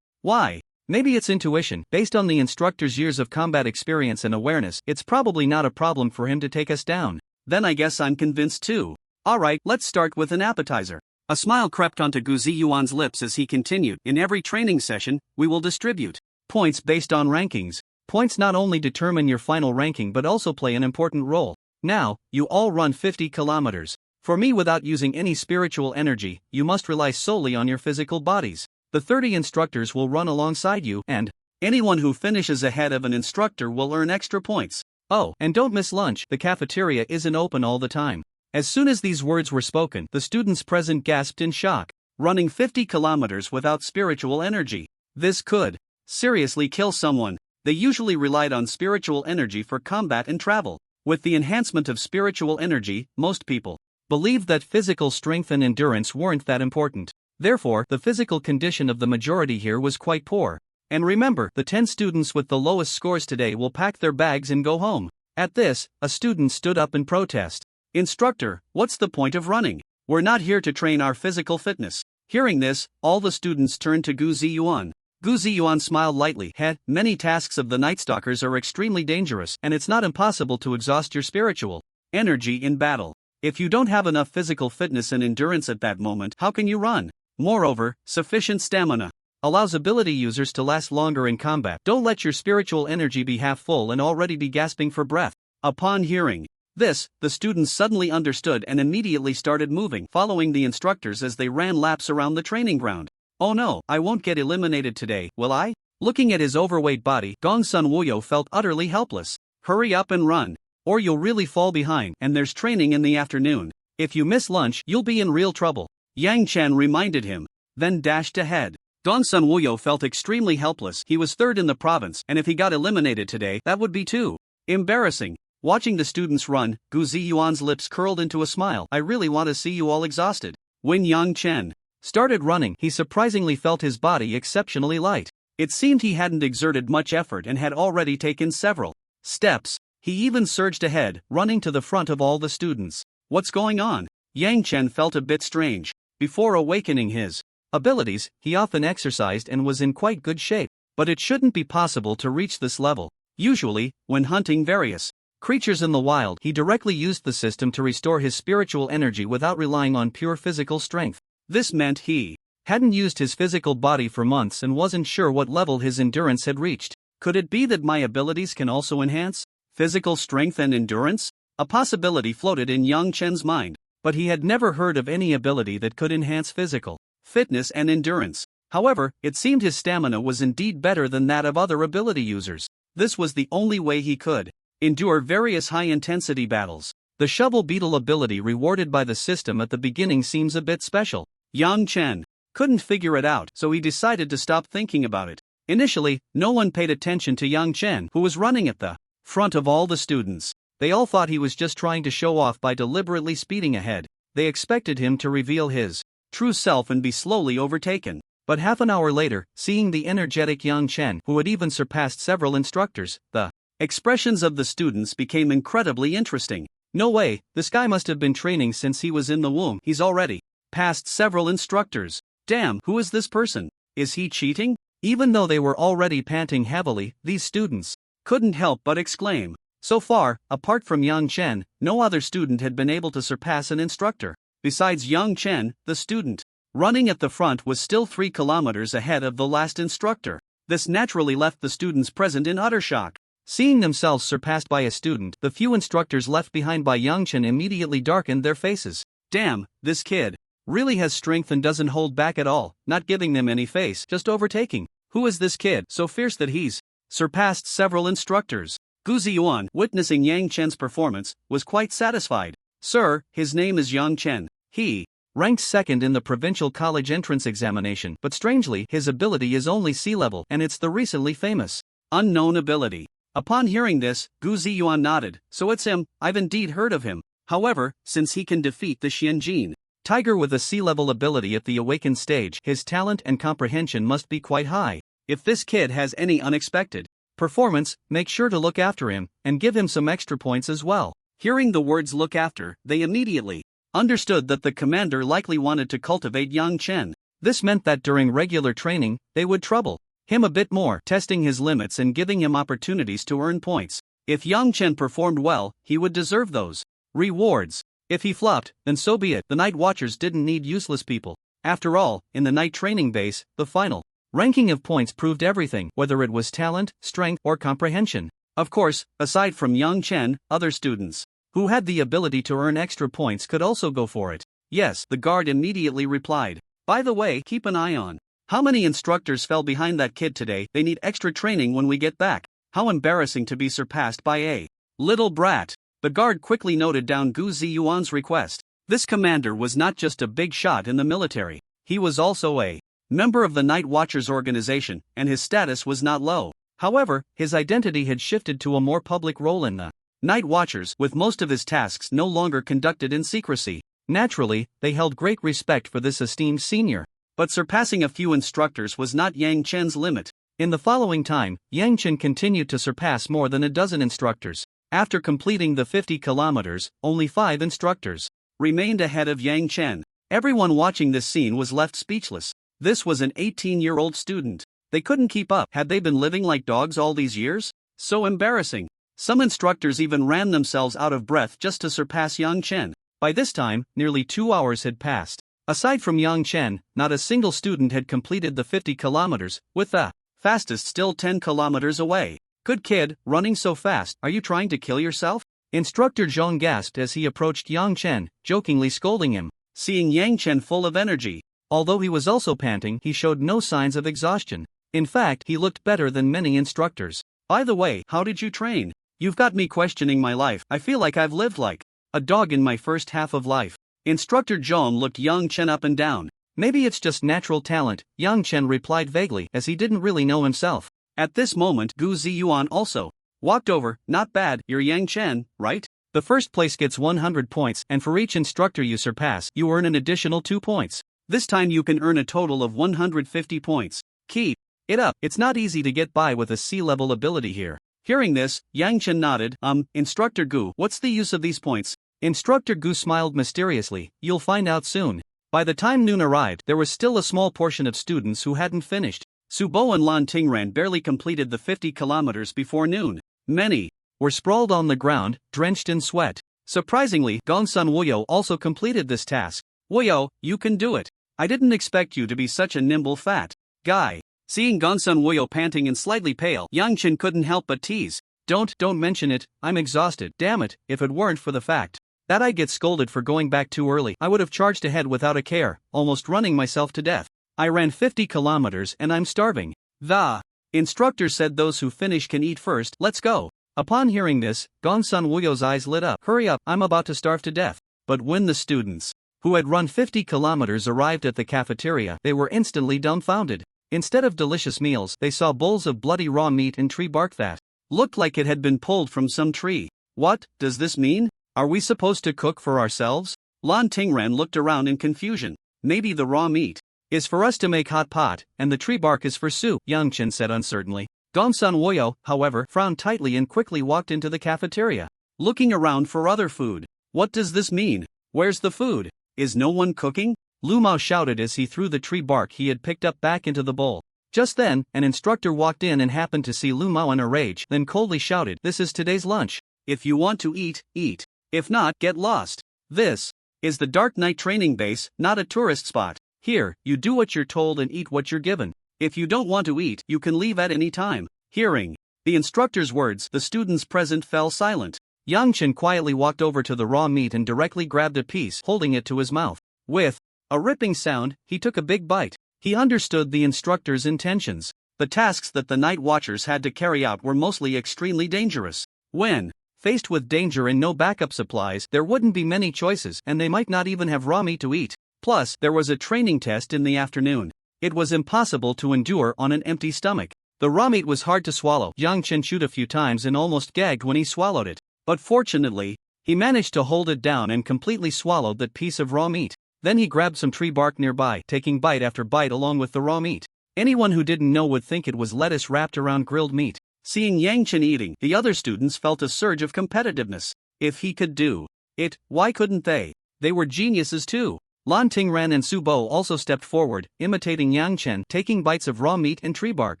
Why?" "Maybe it's intuition. Based on the instructor's years of combat experience and awareness, it's probably not a problem for him to take us down." "Then I guess I'm convinced too. Alright, let's start with an appetizer." A smile crept onto Gu Ziyuan's lips as he continued. In every training session, we will distribute points based on rankings. Points not only determine your final ranking but also play an important role. Now, you all run 50 kilometers. For me, without using any spiritual energy, you must rely solely on your physical bodies. The 30 instructors will run alongside you, and anyone who finishes ahead of an instructor will earn extra points. Oh, and don't miss lunch. The cafeteria isn't open all the time. As soon as these words were spoken, the students present gasped in shock. Running 50 kilometers without spiritual energy. This could seriously kill someone. They usually relied on spiritual energy for combat and travel. With the enhancement of spiritual energy, most people believed that physical strength and endurance weren't that important. Therefore, the physical condition of the majority here was quite poor. And remember, the 10 students with the lowest scores today will pack their bags and go home. At this, a student stood up in protest. Instructor, what's the point of running? We're not here to train our physical fitness. Hearing this, all the students turned to Gu Ziyuan. Gu Ziyuan smiled lightly. Many tasks of the Night Stalkers are extremely dangerous, and it's not impossible to exhaust your spiritual energy in battle. If you don't have enough physical fitness and endurance at that moment, how can you run? Moreover, sufficient stamina allows ability users to last longer in combat. Don't let your spiritual energy be half full and already be gasping for breath. Upon hearing this, the students suddenly understood and immediately started moving, following the instructors as they ran laps around the training ground. Oh no, I won't get eliminated today, will I? Looking at his overweight body, Gongsun Wuyo felt utterly helpless. Hurry up and run, or you'll really fall behind, and there's training in the afternoon. If you miss lunch, you'll be in real trouble. Yang Chen reminded him, then dashed ahead. Gongsun Wuyo felt extremely helpless. He was third in the province, and if he got eliminated today, that would be too embarrassing. Watching the students run, Gu Ziyuan's lips curled into a smile. I really want to see you all exhausted. When Yang Chen started running, he surprisingly felt his body exceptionally light. It seemed he hadn't exerted much effort and had already taken several steps. He even surged ahead, running to the front of all the students. What's going on? Yang Chen felt a bit strange. Before awakening his abilities, he often exercised and was in quite good shape. But it shouldn't be possible to reach this level. Usually, when hunting various creatures in the wild, he directly used the system to restore his spiritual energy without relying on pure physical strength. This meant he hadn't used his physical body for months and wasn't sure what level his endurance had reached. Could it be that my abilities can also enhance physical strength and endurance? A possibility floated in Yang Chen's mind, but he had never heard of any ability that could enhance physical fitness and endurance. However, it seemed his stamina was indeed better than that of other ability users. This was the only way he could endure various high-intensity battles. The shovel beetle ability rewarded by the system at the beginning seems a bit special. Yang Chen couldn't figure it out, so he decided to stop thinking about it. Initially, no one paid attention to Yang Chen, who was running at the front of all the students. They all thought he was just trying to show off by deliberately speeding ahead. They expected him to reveal his true self and be slowly overtaken. But half an hour later, seeing the energetic Yang Chen, who had even surpassed several instructors, the expressions of the students became incredibly interesting. No way, this guy must have been training since he was in the womb. He's already passed several instructors. Damn, who is this person? Is he cheating? Even though they were already panting heavily, these students couldn't help but exclaim. So far, apart from Yang Chen, no other student had been able to surpass an instructor. Besides Yang Chen, the student running at the front was still 3 kilometers ahead of the last instructor. This naturally left the students present in utter shock. Seeing themselves surpassed by a student, the few instructors left behind by Yang Chen immediately darkened their faces. Damn, this kid really has strength and doesn't hold back at all, not giving them any face, just overtaking. Who is this kid, so fierce that he's surpassed several instructors? Gu Ziyuan, witnessing Yang Chen's performance, was quite satisfied. Sir, his name is Yang Chen. He ranked second in the provincial college entrance examination, but strangely, his ability is only C-level, and it's the recently famous unknown ability. Upon hearing this, Gu Ziyuan nodded. So it's him, I've indeed heard of him. However, since he can defeat the Xianjin tiger with a C-level ability at the awakened stage, his talent and comprehension must be quite high. If this kid has any unexpected performance, make sure to look after him, and give him some extra points as well. Hearing the words look after, they immediately understood that the commander likely wanted to cultivate Yang Chen. This meant that during regular training, they would trouble him a bit more, testing his limits and giving him opportunities to earn points. If Yang Chen performed well, he would deserve those rewards. If he flopped, then so be it. The night watchers didn't need useless people. After all, in the night training base, the final ranking of points proved everything, whether it was talent, strength, or comprehension. Of course, aside from Yang Chen, other students who had the ability to earn extra points could also go for it. Yes, the guard immediately replied. By the way, keep an eye on how many instructors fell behind that kid today. They need extra training when we get back. How embarrassing to be surpassed by a little brat. The guard quickly noted down Gu Ziyuan's request. This commander was not just a big shot in the military, he was also a member of the Night Watchers organization, and his status was not low. However, his identity had shifted to a more public role in the Night Watchers, with most of his tasks no longer conducted in secrecy. Naturally, they held great respect for this esteemed senior. But surpassing a few instructors was not Yang Chen's limit. In the following time, Yang Chen continued to surpass more than a dozen instructors. After completing the 50 kilometers, only 5 instructors remained ahead of Yang Chen. Everyone watching this scene was left speechless. This was an 18-year-old student. They couldn't keep up. Had they been living like dogs all these years? So embarrassing. Some instructors even ran themselves out of breath just to surpass Yang Chen. By this time, nearly 2 hours had passed. Aside from Yang Chen, not a single student had completed the 50 kilometers, with the fastest still 10 kilometers away. Good kid, running so fast, are you trying to kill yourself? Instructor Zhang gasped as he approached Yang Chen, jokingly scolding him. Seeing Yang Chen full of energy, although he was also panting, he showed no signs of exhaustion. In fact, he looked better than many instructors. By the way, how did you train? You've got me questioning my life. I feel like I've lived like a dog in my first half of life. Instructor Zhang looked Yang Chen up and down. Maybe it's just natural talent, Yang Chen replied vaguely, as he didn't really know himself. At this moment, Gu Ziyuan also walked over. Not bad, you're Yang Chen, right? The first place gets 100 points, and for each instructor you surpass, you earn an additional 2 points. This time you can earn a total of 150 points. Keep it up. It's not easy to get by with a C-level ability here. Hearing this, Yang Chen nodded. Instructor Gu, what's the use of these points? Instructor Gu smiled mysteriously. You'll find out soon. By the time noon arrived, there was still a small portion of students who hadn't finished. Subo and Lan Tingran barely completed the 50 kilometers before noon. Many were sprawled on the ground, drenched in sweat. Surprisingly, Gongsun Wuyo also completed this task. Wuyo, you can do it. I didn't expect you to be such a nimble fat guy. Seeing Gongsun Wuyo panting and slightly pale, Yang Chen couldn't help but tease. Don't mention it, I'm exhausted. Damn it, if it weren't for the fact that I get scolded for going back too early, I would have charged ahead without a care, almost running myself to death. I ran 50 kilometers and I'm starving. The instructor said those who finish can eat first. Let's go. Upon hearing this, Gongsun Wuyo's eyes lit up. Hurry up, I'm about to starve to death. But when the students who had run 50 kilometers arrived at the cafeteria, they were instantly dumbfounded. Instead of delicious meals, they saw bowls of bloody raw meat and tree bark that looked like it had been pulled from some tree. What does this mean? Are we supposed to cook for ourselves? Lan Tingran looked around in confusion. Maybe the raw meat is for us to make hot pot, and the tree bark is for soup, Yang Chen said uncertainly. Gongsun Wuyo, however, frowned tightly and quickly walked into the cafeteria, looking around for other food. What does this mean? Where's the food? Is no one cooking? Lu Mao shouted as he threw the tree bark he had picked up back into the bowl. Just then, an instructor walked in and happened to see Lu Mao in a rage, then coldly shouted, "This is today's lunch. If you want to eat, eat. If not, get lost. This is the Dark Knight training base, not a tourist spot. Here, you do what you're told and eat what you're given. If you don't want to eat, you can leave at any time." Hearing the instructor's words, the students present fell silent. Yang Chen quietly walked over to the raw meat and directly grabbed a piece, holding it to his mouth. With a ripping sound, he took a big bite. He understood the instructor's intentions. The tasks that the night watchers had to carry out were mostly extremely dangerous. When faced with danger and no backup supplies, there wouldn't be many choices, and they might not even have raw meat to eat. Plus, there was a training test in the afternoon. It was impossible to endure on an empty stomach. The raw meat was hard to swallow. Yang Chen chewed a few times and almost gagged when he swallowed it. But fortunately, he managed to hold it down and completely swallowed that piece of raw meat. Then he grabbed some tree bark nearby, taking bite after bite along with the raw meat. Anyone who didn't know would think it was lettuce wrapped around grilled meat. Seeing Yang Chen eating, the other students felt a surge of competitiveness. If he could do it, why couldn't they? They were geniuses too. Lan Tingran and Su Bo also stepped forward, imitating Yang Chen, taking bites of raw meat and tree bark.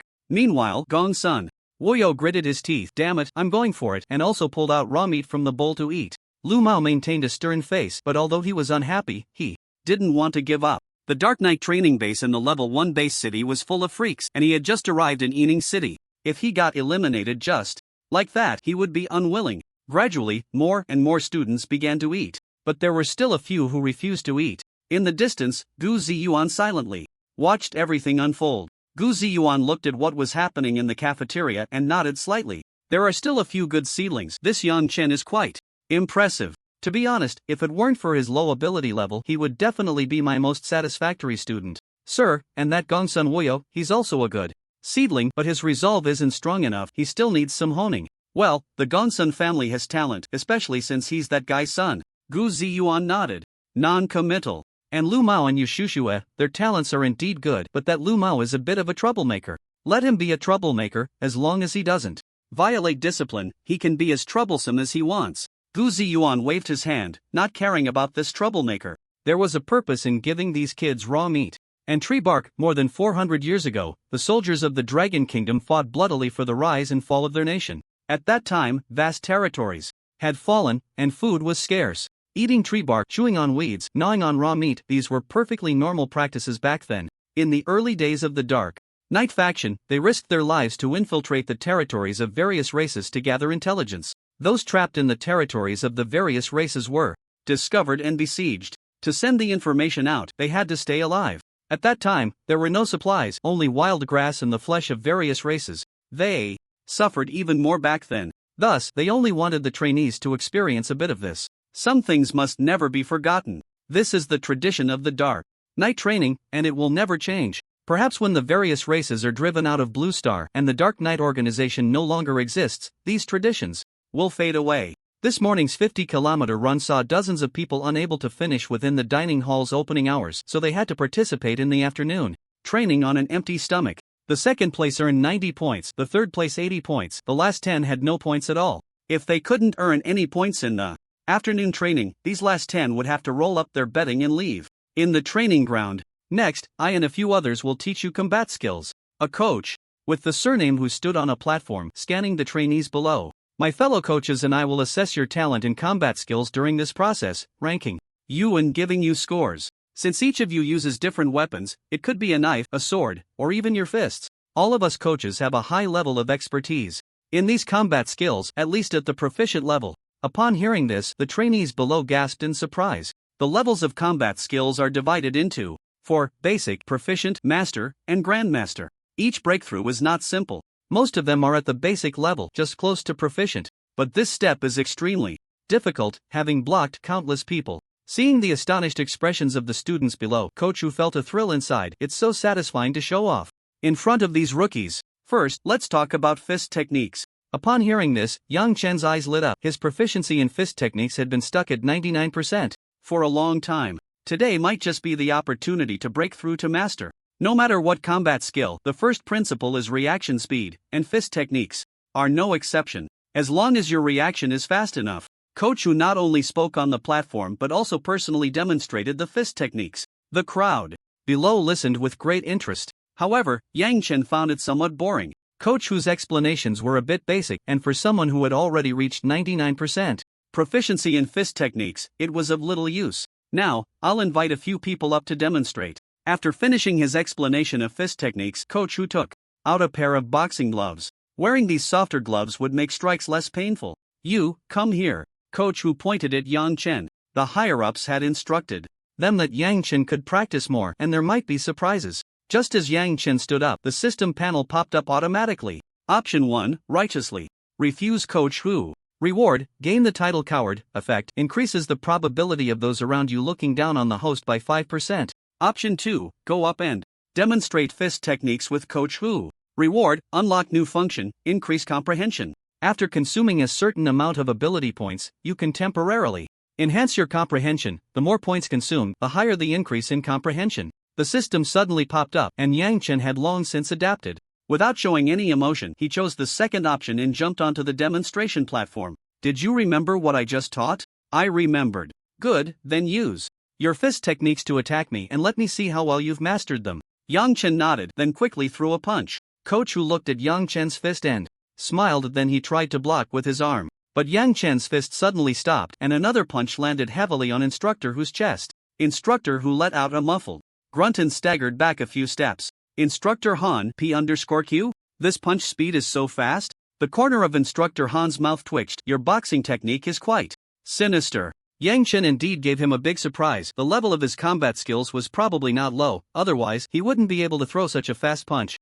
Meanwhile, Gongsun Wuyo gritted his teeth. Damn it, I'm going for it, and also pulled out raw meat from the bowl to eat. Lu Mao maintained a stern face, but although he was unhappy, he didn't want to give up. The Dark Knight training base in the level 1 base city was full of freaks, and he had just arrived in Ening City. If he got eliminated just like that, he would be unwilling. Gradually, more and more students began to eat, but there were still a few who refused to eat. In the distance, Gu Ziyuan silently watched everything unfold. Gu Ziyuan looked at what was happening in the cafeteria and nodded slightly. There are still a few good seedlings. This Yang Chen is quite impressive. To be honest, if it weren't for his low ability level, he would definitely be my most satisfactory student. Sir, and that Gongsun Wuyo, he's also a good seedling, but his resolve isn't strong enough. He still needs some honing. Well, the Gongsun family has talent, especially since he's that guy's son. Gu Ziyuan nodded. Non-committal. And Lu Mao and Yushushue, their talents are indeed good, but that Lu Mao is a bit of a troublemaker. Let him be a troublemaker, as long as he doesn't violate discipline. He can be as troublesome as he wants. Gu Ziyuan waved his hand, not caring about this troublemaker. There was a purpose in giving these kids raw meat and tree bark. More than 400 years ago, the soldiers of the Dragon Kingdom fought bloodily for the rise and fall of their nation. At that time, vast territories had fallen, and food was scarce. Eating tree bark, chewing on weeds, gnawing on raw meat, these were perfectly normal practices back then. In the early days of the Dark Knight faction, they risked their lives to infiltrate the territories of various races to gather intelligence. Those trapped in the territories of the various races were discovered and besieged. To send the information out, they had to stay alive. At that time, there were no supplies, only wild grass and the flesh of various races. They suffered even more back then. Thus, they only wanted the trainees to experience a bit of this. Some things must never be forgotten. This is the tradition of the Dark Knight training, and it will never change. Perhaps when the various races are driven out of Blue Star and the Dark Knight organization no longer exists, these traditions will fade away. This morning's 50-kilometer run saw dozens of people unable to finish within the dining hall's opening hours, so they had to participate in the afternoon training on an empty stomach. The second place earned 90 points, the third place 80 points, the last 10 had no points at all. If they couldn't earn any points in the afternoon training, these last 10 would have to roll up their bedding and leave in the training ground. Next, I and a few others will teach you combat skills. A coach with the surname who stood on a platform scanning the trainees below. My fellow coaches and I will assess your talent in combat skills during this process, ranking you and giving you scores. Since each of you uses different weapons, it could be a knife, a sword, or even your fists. All of us coaches have a high level of expertise in these combat skills, at least at the proficient level. Upon hearing this, the trainees below gasped in surprise. The levels of combat skills are divided into 4: basic, proficient, master, and grandmaster. Each breakthrough is not simple. Most of them are at the basic level, just close to proficient. But this step is extremely difficult, having blocked countless people. Seeing the astonished expressions of the students below, Coach Wu felt a thrill inside. It's so satisfying to show off in front of these rookies. First, let's talk about fist techniques. Upon hearing this, Yang Chen's eyes lit up. His proficiency in fist techniques had been stuck at 99% for a long time. Today might just be the opportunity to break through to master. No matter what combat skill, the first principle is reaction speed, and fist techniques are no exception. As long as your reaction is fast enough. Coach Wu not only spoke on the platform but also personally demonstrated the fist techniques. The crowd below listened with great interest. However, Yang Chen found it somewhat boring. Coach Wu's explanations were a bit basic, and for someone who had already reached 99% proficiency in fist techniques, it was of little use. Now, I'll invite a few people up to demonstrate. After finishing his explanation of fist techniques, Coach Wu took out a pair of boxing gloves. Wearing these softer gloves would make strikes less painful. You, come here. Coach Wu pointed at Yang Chen. The higher-ups had instructed them that Yang Chen could practice more and there might be surprises. Just as Yang Chen stood up, the system panel popped up automatically. Option 1, righteously refuse Coach Wu. Reward, gain the title coward. Effect, increases the probability of those around you looking down on the host by 5%. Option 2, go up and demonstrate fist techniques with Coach Wu. Reward, unlock new function, increase comprehension. After consuming a certain amount of ability points, you can temporarily enhance your comprehension. The more points consumed, the higher the increase in comprehension. The system suddenly popped up, and Yang Chen had long since adapted. Without showing any emotion, he chose the second option and jumped onto the demonstration platform. Did you remember what I just taught? I remembered. Good, then use your fist techniques to attack me and let me see how well you've mastered them. Yang Chen nodded, then quickly threw a punch. Coach Wu looked at Yang Chen's fist and smiled, then he tried to block with his arm. But Yang Chen's fist suddenly stopped and another punch landed heavily on Instructor Who's chest. Instructor Who let out a muffled grunt and staggered back a few steps. Instructor Han P_Q? This punch speed is so fast? The corner of Instructor Han's mouth twitched. Your boxing technique is quite sinister. Yang Chen indeed gave him a big surprise. The level of his combat skills was probably not low, otherwise he wouldn't be able to throw such a fast punch.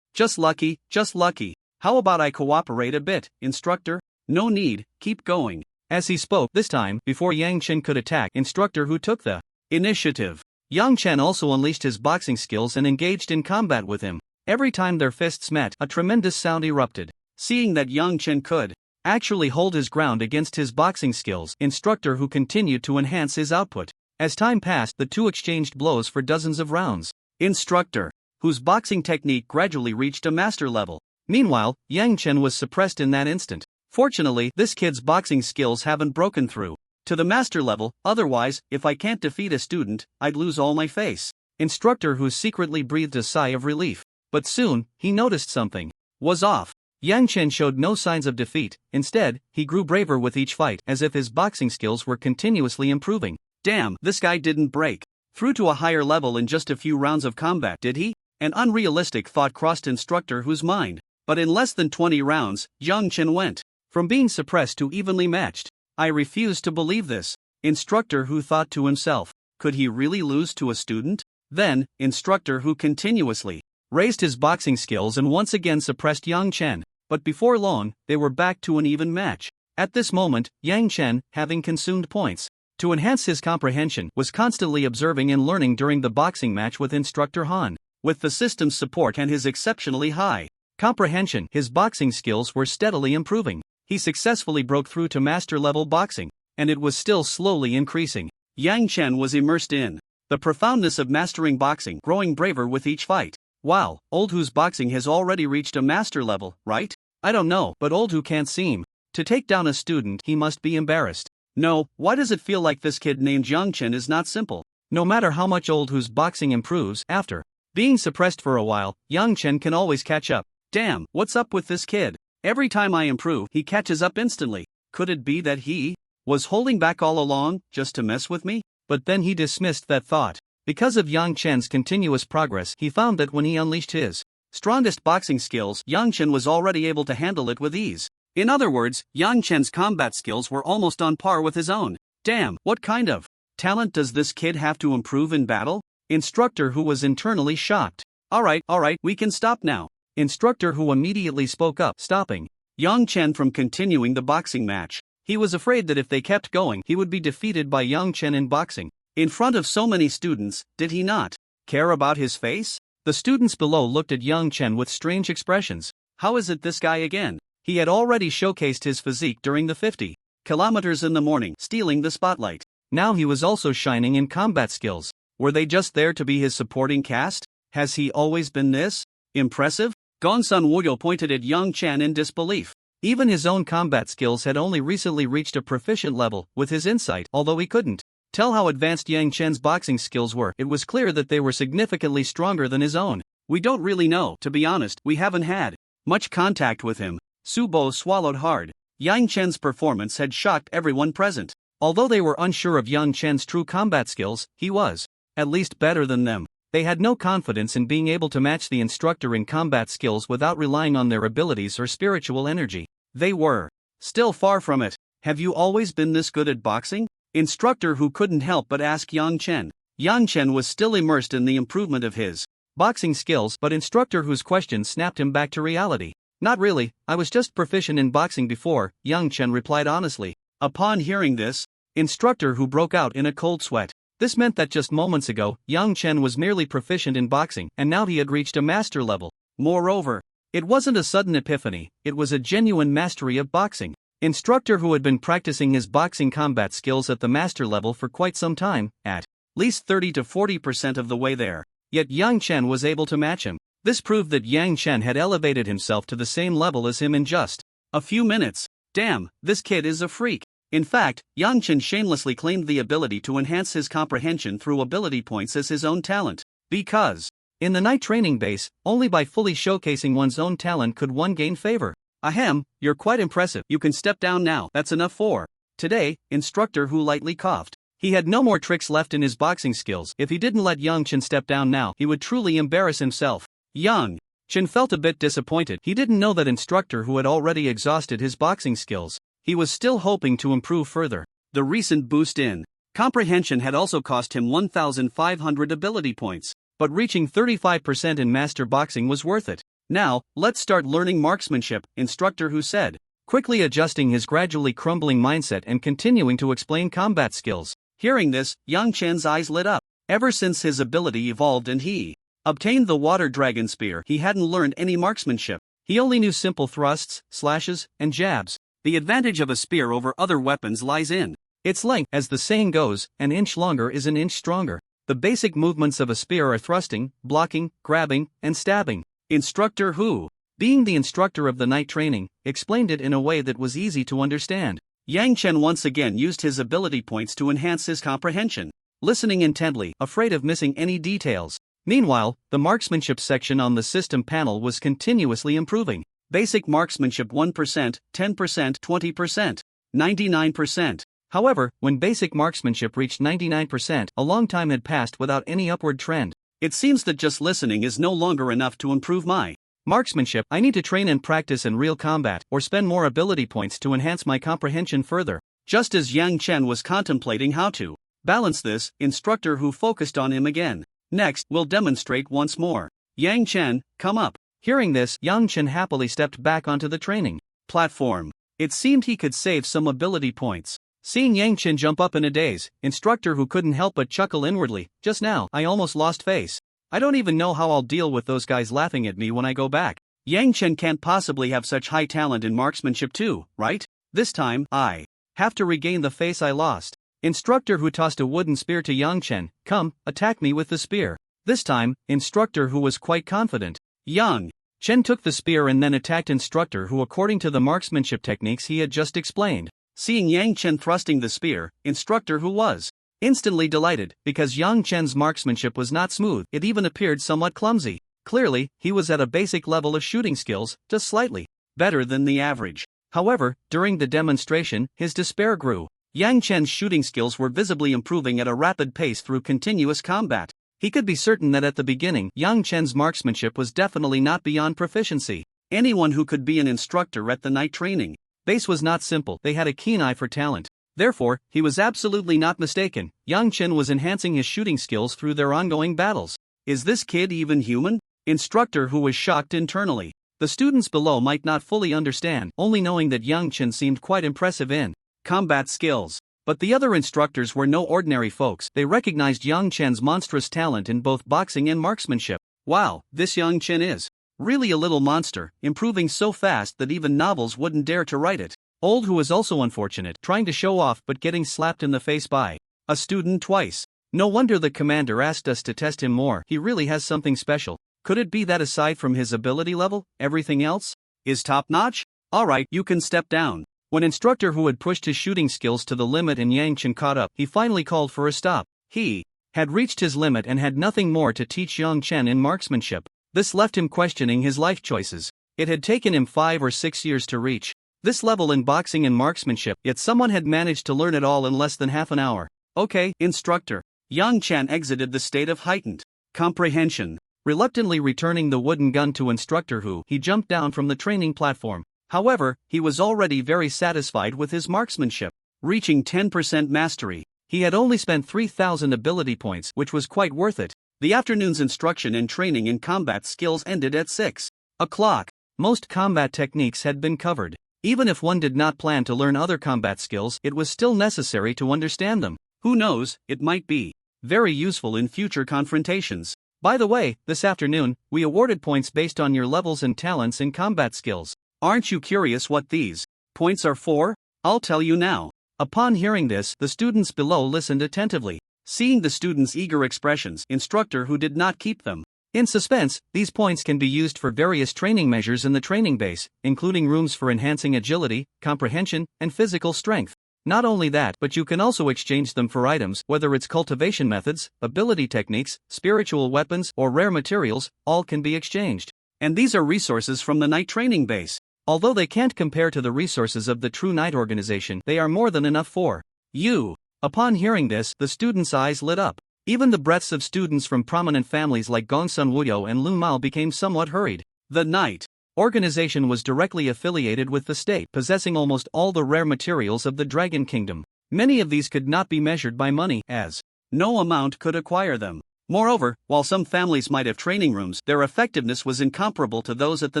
Just lucky, just lucky. How about I cooperate a bit, Instructor? No need, keep going. As he spoke, this time, before Yang Chen could attack, Instructor Who took the initiative. Yang Chen also unleashed his boxing skills and engaged in combat with him. Every time their fists met, a tremendous sound erupted. Seeing that Yang Chen could actually hold his ground against his boxing skills, Instructor Who continued to enhance his output. As time passed, the two exchanged blows for dozens of rounds. Instructor Whose boxing technique gradually reached a master level. Meanwhile, Yang Chen was suppressed in that instant. Fortunately, this kid's boxing skills haven't broken through to the master level, otherwise, if I can't defeat a student, I'd lose all my face. Instructor Who secretly breathed a sigh of relief. But soon, he noticed something was off. Yang Chen showed no signs of defeat. Instead, he grew braver with each fight, as if his boxing skills were continuously improving. Damn, this guy didn't break through to a higher level in just a few rounds of combat, did he? An unrealistic thought crossed Instructor Who's mind. But in less than 20 rounds, Yang Chen went from being suppressed to evenly matched. I refuse to believe this. Instructor Who thought to himself. Could he really lose to a student? Then, Instructor Who continuously raised his boxing skills and once again suppressed Yang Chen. But before long, they were back to an even match. At this moment, Yang Chen, having consumed points to enhance his comprehension, was constantly observing and learning during the boxing match with Instructor Han. With the system's support and his exceptionally high comprehension, his boxing skills were steadily improving. He successfully broke through to master-level boxing, and it was still slowly increasing. Yang Chen was immersed in the profoundness of mastering boxing, growing braver with each fight. Wow, Old Who's boxing has already reached a master level, right? I don't know, but Old Who can't seem to take down a student. He must be embarrassed. No, why does it feel like this kid named Yang Chen is not simple? No matter how much Old Who's boxing improves, after being suppressed for a while, Yang Chen can always catch up. Damn, what's up with this kid? Every time I improve, he catches up instantly. Could it be that he was holding back all along, just to mess with me? But then he dismissed that thought. Because of Yang Chen's continuous progress, he found that when he unleashed his strongest boxing skills, Yang Chen was already able to handle it with ease. In other words, Yang Chen's combat skills were almost on par with his own. Damn, what kind of talent does this kid have to improve in battle? Instructor Who was internally shocked. Alright, we can stop now. Instructor Who immediately spoke up, stopping Yang Chen from continuing the boxing match. He was afraid that if they kept going, he would be defeated by Yang Chen in boxing. In front of so many students, did he not care about his face? The students below looked at Yang Chen with strange expressions. How is it this guy again? He had already showcased his physique during the 50 kilometers in the morning, stealing the spotlight. Now he was also shining in combat skills. Were they just there to be his supporting cast? Has he always been this impressive? Gongsun Wuyo pointed at Yang Chen in disbelief. Even his own combat skills had only recently reached a proficient level. With his insight, although he couldn't tell how advanced Yang Chen's boxing skills were, it was clear that they were significantly stronger than his own. We don't really know, to be honest. We haven't had much contact with him. Su Bo swallowed hard. Yang Chen's performance had shocked everyone present. Although they were unsure of Yang Chen's true combat skills, he was at least better than them. They had no confidence in being able to match the instructor in combat skills without relying on their abilities or spiritual energy. They were still far from it. Have you always been this good at boxing? Instructor Who couldn't help but ask Yang Chen. Yang Chen was still immersed in the improvement of his boxing skills, but Instructor Who's question snapped him back to reality. Not really, I was just proficient in boxing before, Yang Chen replied honestly. Upon hearing this, Instructor Who broke out in a cold sweat. This meant that just moments ago, Yang Chen was merely proficient in boxing, and now he had reached a master level. Moreover, it wasn't a sudden epiphany, it was a genuine mastery of boxing. Instructor Who had been practicing his boxing combat skills at the master level for quite some time, at least 30 to 40% of the way there. Yet Yang Chen was able to match him. This proved that Yang Chen had elevated himself to the same level as him in just a few minutes. Damn, this kid is a freak. In fact, Yang Chen shamelessly claimed the ability to enhance his comprehension through ability points as his own talent. Because in the night training base, only by fully showcasing one's own talent could one gain favor. Ahem, you're quite impressive. You can step down now. That's enough for today, instructor Hu lightly coughed. He had no more tricks left in his boxing skills. If he didn't let Yang Chen step down now, he would truly embarrass himself. Yang Chen felt a bit disappointed. He didn't know that instructor Hu had already exhausted his boxing skills. He was still hoping to improve further. The recent boost in comprehension had also cost him 1,500 ability points, but reaching 35% in master boxing was worth it. Now, let's start learning marksmanship, instructor Hu said, quickly adjusting his gradually crumbling mindset and continuing to explain combat skills. Hearing this, Yang Chen's eyes lit up. Ever since his ability evolved and he obtained the water dragon spear, he hadn't learned any marksmanship. He only knew simple thrusts, slashes, and jabs. The advantage of a spear over other weapons lies in its length. As the saying goes, an inch longer is an inch stronger. The basic movements of a spear are thrusting, blocking, grabbing, and stabbing. Instructor Hu, being the instructor of the night training, explained it in a way that was easy to understand. Yang Chen once again used his ability points to enhance his comprehension, listening intently, afraid of missing any details. Meanwhile, the marksmanship section on the system panel was continuously improving. Basic marksmanship 1%, 10%, 20%, 99%. However, when basic marksmanship reached 99%, a long time had passed without any upward trend. It seems that just listening is no longer enough to improve my marksmanship. I need to train and practice in real combat, or spend more ability points to enhance my comprehension further. Just as Yang Chen was contemplating how to balance this, instructor Hu focused on him again. Next, we'll demonstrate once more. Yang Chen, come up. Hearing this, Yang Chen happily stepped back onto the training platform. It seemed he could save some ability points. Seeing Yang Chen jump up in a daze, instructor Hu couldn't help but chuckle inwardly. Just now, I almost lost face. I don't even know how I'll deal with those guys laughing at me when I go back. Yang Chen can't possibly have such high talent in marksmanship too, right? This time, I have to regain the face I lost. Instructor Hu tossed a wooden spear to Yang Chen. Come, attack me with the spear. This time, instructor Hu was quite confident. Yang Chen took the spear and then attacked instructor Hu according to the marksmanship techniques he had just explained. Seeing Yang Chen thrusting the spear, instructor Hu was instantly delighted, because Yang Chen's marksmanship was not smooth. It even appeared somewhat clumsy. Clearly, he was at a basic level of shooting skills, just slightly better than the average. However, during the demonstration, his despair grew. Yang Chen's shooting skills were visibly improving at a rapid pace through continuous combat. He could be certain that at the beginning, Yang Chen's marksmanship was definitely not beyond proficiency. Anyone who could be an instructor at the night training base was not simple. They had a keen eye for talent. Therefore, he was absolutely not mistaken. Yang Chen was enhancing his shooting skills through their ongoing battles. Is this kid even human? Instructor Hu was shocked internally. The students below might not fully understand, only knowing that Yang Chen seemed quite impressive in combat skills. But the other instructors were no ordinary folks. They recognized Yang Chen's monstrous talent in both boxing and marksmanship. Wow, this Yang Chen is really a little monster, improving so fast that even novels wouldn't dare to write it. Old Hu was also unfortunate, trying to show off but getting slapped in the face by a student twice. No wonder the commander asked us to test him more. He really has something special. Could it be that aside from his ability level, everything else is top-notch? Alright, you can step down. When instructor Hu had pushed his shooting skills to the limit and Yang Chen caught up, he finally called for a stop. He had reached his limit and had nothing more to teach Yang Chen in marksmanship. This left him questioning his life choices. It had taken him 5 or 6 years to reach this level in boxing and marksmanship, yet someone had managed to learn it all in less than half an hour. Okay, instructor. Yang Chen exited the state of heightened comprehension. Reluctantly returning the wooden gun to instructor Hu, he jumped down from the training platform. However, he was already very satisfied with his marksmanship. Reaching 10% mastery, he had only spent 3,000 ability points, which was quite worth it. The afternoon's instruction and training in combat skills ended at 6 o'clock. Most combat techniques had been covered. Even if one did not plan to learn other combat skills, it was still necessary to understand them. Who knows, it might be very useful in future confrontations. By the way, this afternoon, we awarded points based on your levels and talents in combat skills. Aren't you curious what these points are for? I'll tell you now. Upon hearing this, the students below listened attentively. Seeing the students' eager expressions, instructor Hu did not keep them in suspense. These points can be used for various training measures in the training base, including rooms for enhancing agility, comprehension, and physical strength. Not only that, but you can also exchange them for items, whether it's cultivation methods, ability techniques, spiritual weapons, or rare materials, all can be exchanged. And these are resources from the night training base. Although they can't compare to the resources of the True Night organization, they are more than enough for you. Upon hearing this, the students' eyes lit up. Even the breaths of students from prominent families like Gongsun Wuyou and Lu Mao became somewhat hurried. The Night organization was directly affiliated with the state, possessing almost all the rare materials of the Dragon Kingdom. Many of these could not be measured by money, as no amount could acquire them. Moreover, while some families might have training rooms, their effectiveness was incomparable to those at the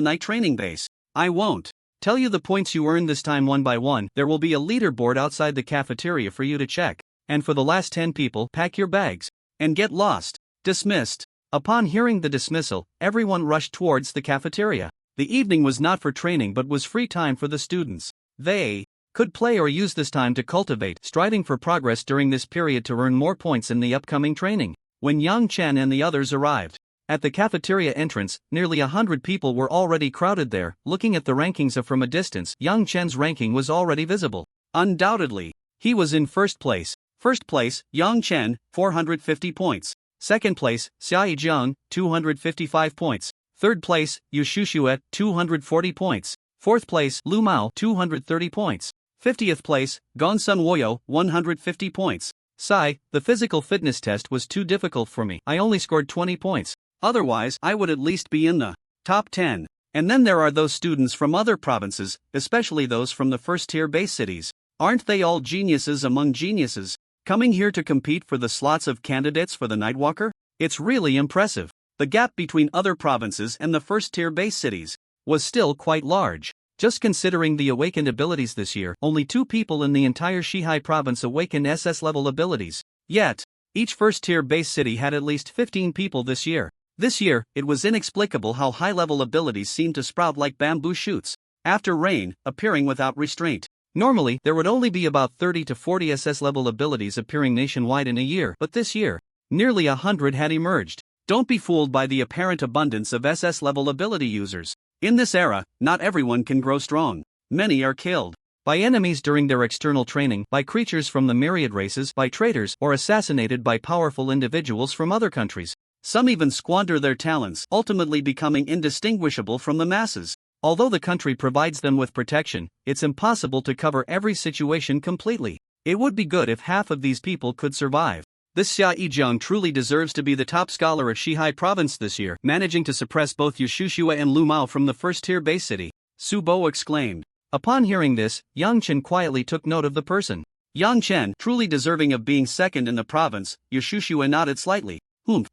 night training base. I won't tell you the points you earned this time one by one. There will be a leaderboard outside the cafeteria for you to check. And for the last 10 people, pack your bags and get lost. Dismissed. Upon hearing the dismissal, everyone rushed towards the cafeteria. The evening was not for training but was free time for the students. They could play or use this time to cultivate, striving for progress during this period to earn more points in the upcoming training. When Yang Chen and the others arrived at the cafeteria entrance, nearly 100 people were already crowded there. Looking at the rankings from a distance, Yang Chen's ranking was already visible. Undoubtedly, he was in first place. First place, Yang Chen, 450 points. Second place, Xia Yizheng, 255 points. Third place, Yu Shushue, 240 points. Fourth place, Lu Mao, 230 points. 50th place, Gongsun Wuyou, 150 points. Sigh, the physical fitness test was too difficult for me. I only scored 20 points. Otherwise, I would at least be in the top 10. And then there are those students from other provinces, especially those from the first-tier base cities. Aren't they all geniuses among geniuses? Coming here to compete for the slots of candidates for the Nightwalker? It's really impressive. The gap between other provinces and the first-tier base cities was still quite large. Just considering the awakened abilities this year, only 2 people in the entire Shihai province awakened SS-level abilities. Yet, each first-tier base city had at least 15 people this year. This year, it was inexplicable how high-level abilities seemed to sprout like bamboo shoots after rain, appearing without restraint. Normally, there would only be about 30 to 40 SS-level abilities appearing nationwide in a year, but this year, nearly 100 had emerged. Don't be fooled by the apparent abundance of SS-level ability users. In this era, not everyone can grow strong. Many are killed by enemies during their external training, by creatures from the myriad races, by traitors, or assassinated by powerful individuals from other countries. Some even squander their talents, ultimately becoming indistinguishable from the masses. Although the country provides them with protection, it's impossible to cover every situation completely. It would be good if half of these people could survive. This Xia Yizheng truly deserves to be the top scholar of Shihai province this year, managing to suppress both Yu Shushue and Lu Mao from the first-tier base city. Su Bo exclaimed. Upon hearing this, Yang Chen quietly took note of the person. Yang Chen, truly deserving of being second in the province. Yu Shushue nodded slightly.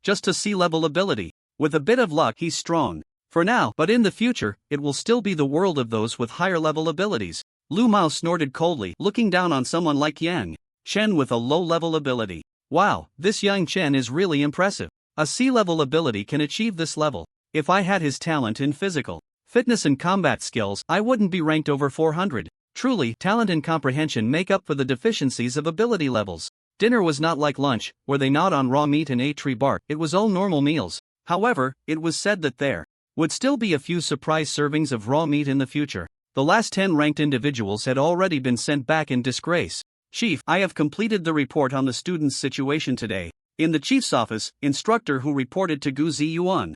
Just a C-level ability. With a bit of luck, he's strong. For now, but in the future, it will still be the world of those with higher-level abilities. Lu Mao snorted coldly, looking down on someone like Yang Chen with a low-level ability. Wow, this Yang Chen is really impressive. A C-level ability can achieve this level. If I had his talent in physical fitness and combat skills, I wouldn't be ranked over 400. Truly, talent and comprehension make up for the deficiencies of ability levels. Dinner was not like lunch, where they gnawed on raw meat and ate tree bark. It was all normal meals. However, it was said that there would still be a few surprise servings of raw meat in the future. The last 10 ranked individuals had already been sent back in disgrace. Chief, I have completed the report on the student's situation today. In the chief's office, instructor who reported to Gu Ziyuan.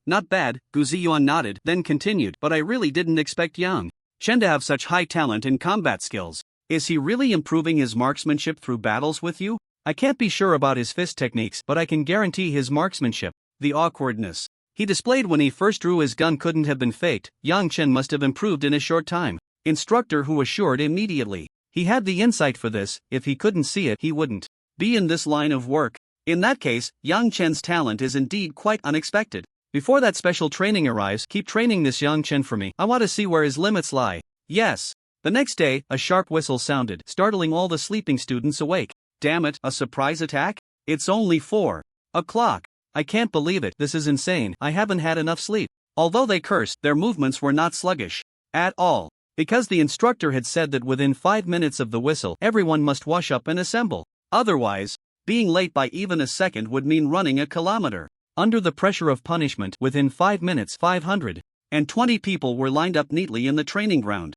Not bad, Gu Ziyuan nodded, then continued, but I really didn't expect Yang Chen to have such high talent in combat skills. Is he really improving his marksmanship through battles with you? I can't be sure about his fist techniques, but I can guarantee his marksmanship. The awkwardness he displayed when he first drew his gun couldn't have been faked. Yang Chen must have improved in a short time. Instructor who assured immediately. He had the insight for this. If he couldn't see it, he wouldn't be in this line of work. In that case, Yang Chen's talent is indeed quite unexpected. Before that special training arrives, keep training this Yang Chen for me. I want to see where his limits lie. Yes. The next day, a sharp whistle sounded, startling all the sleeping students awake. Damn it, a surprise attack? It's only 4 o'clock. I can't believe it, this is insane, I haven't had enough sleep. Although they cursed, their movements were not sluggish at all. Because the instructor had said that within 5 minutes of the whistle, everyone must wash up and assemble. Otherwise, being late by even a second would mean running a kilometer. Under the pressure of punishment, within 5 minutes, 520 people were lined up neatly in the training ground.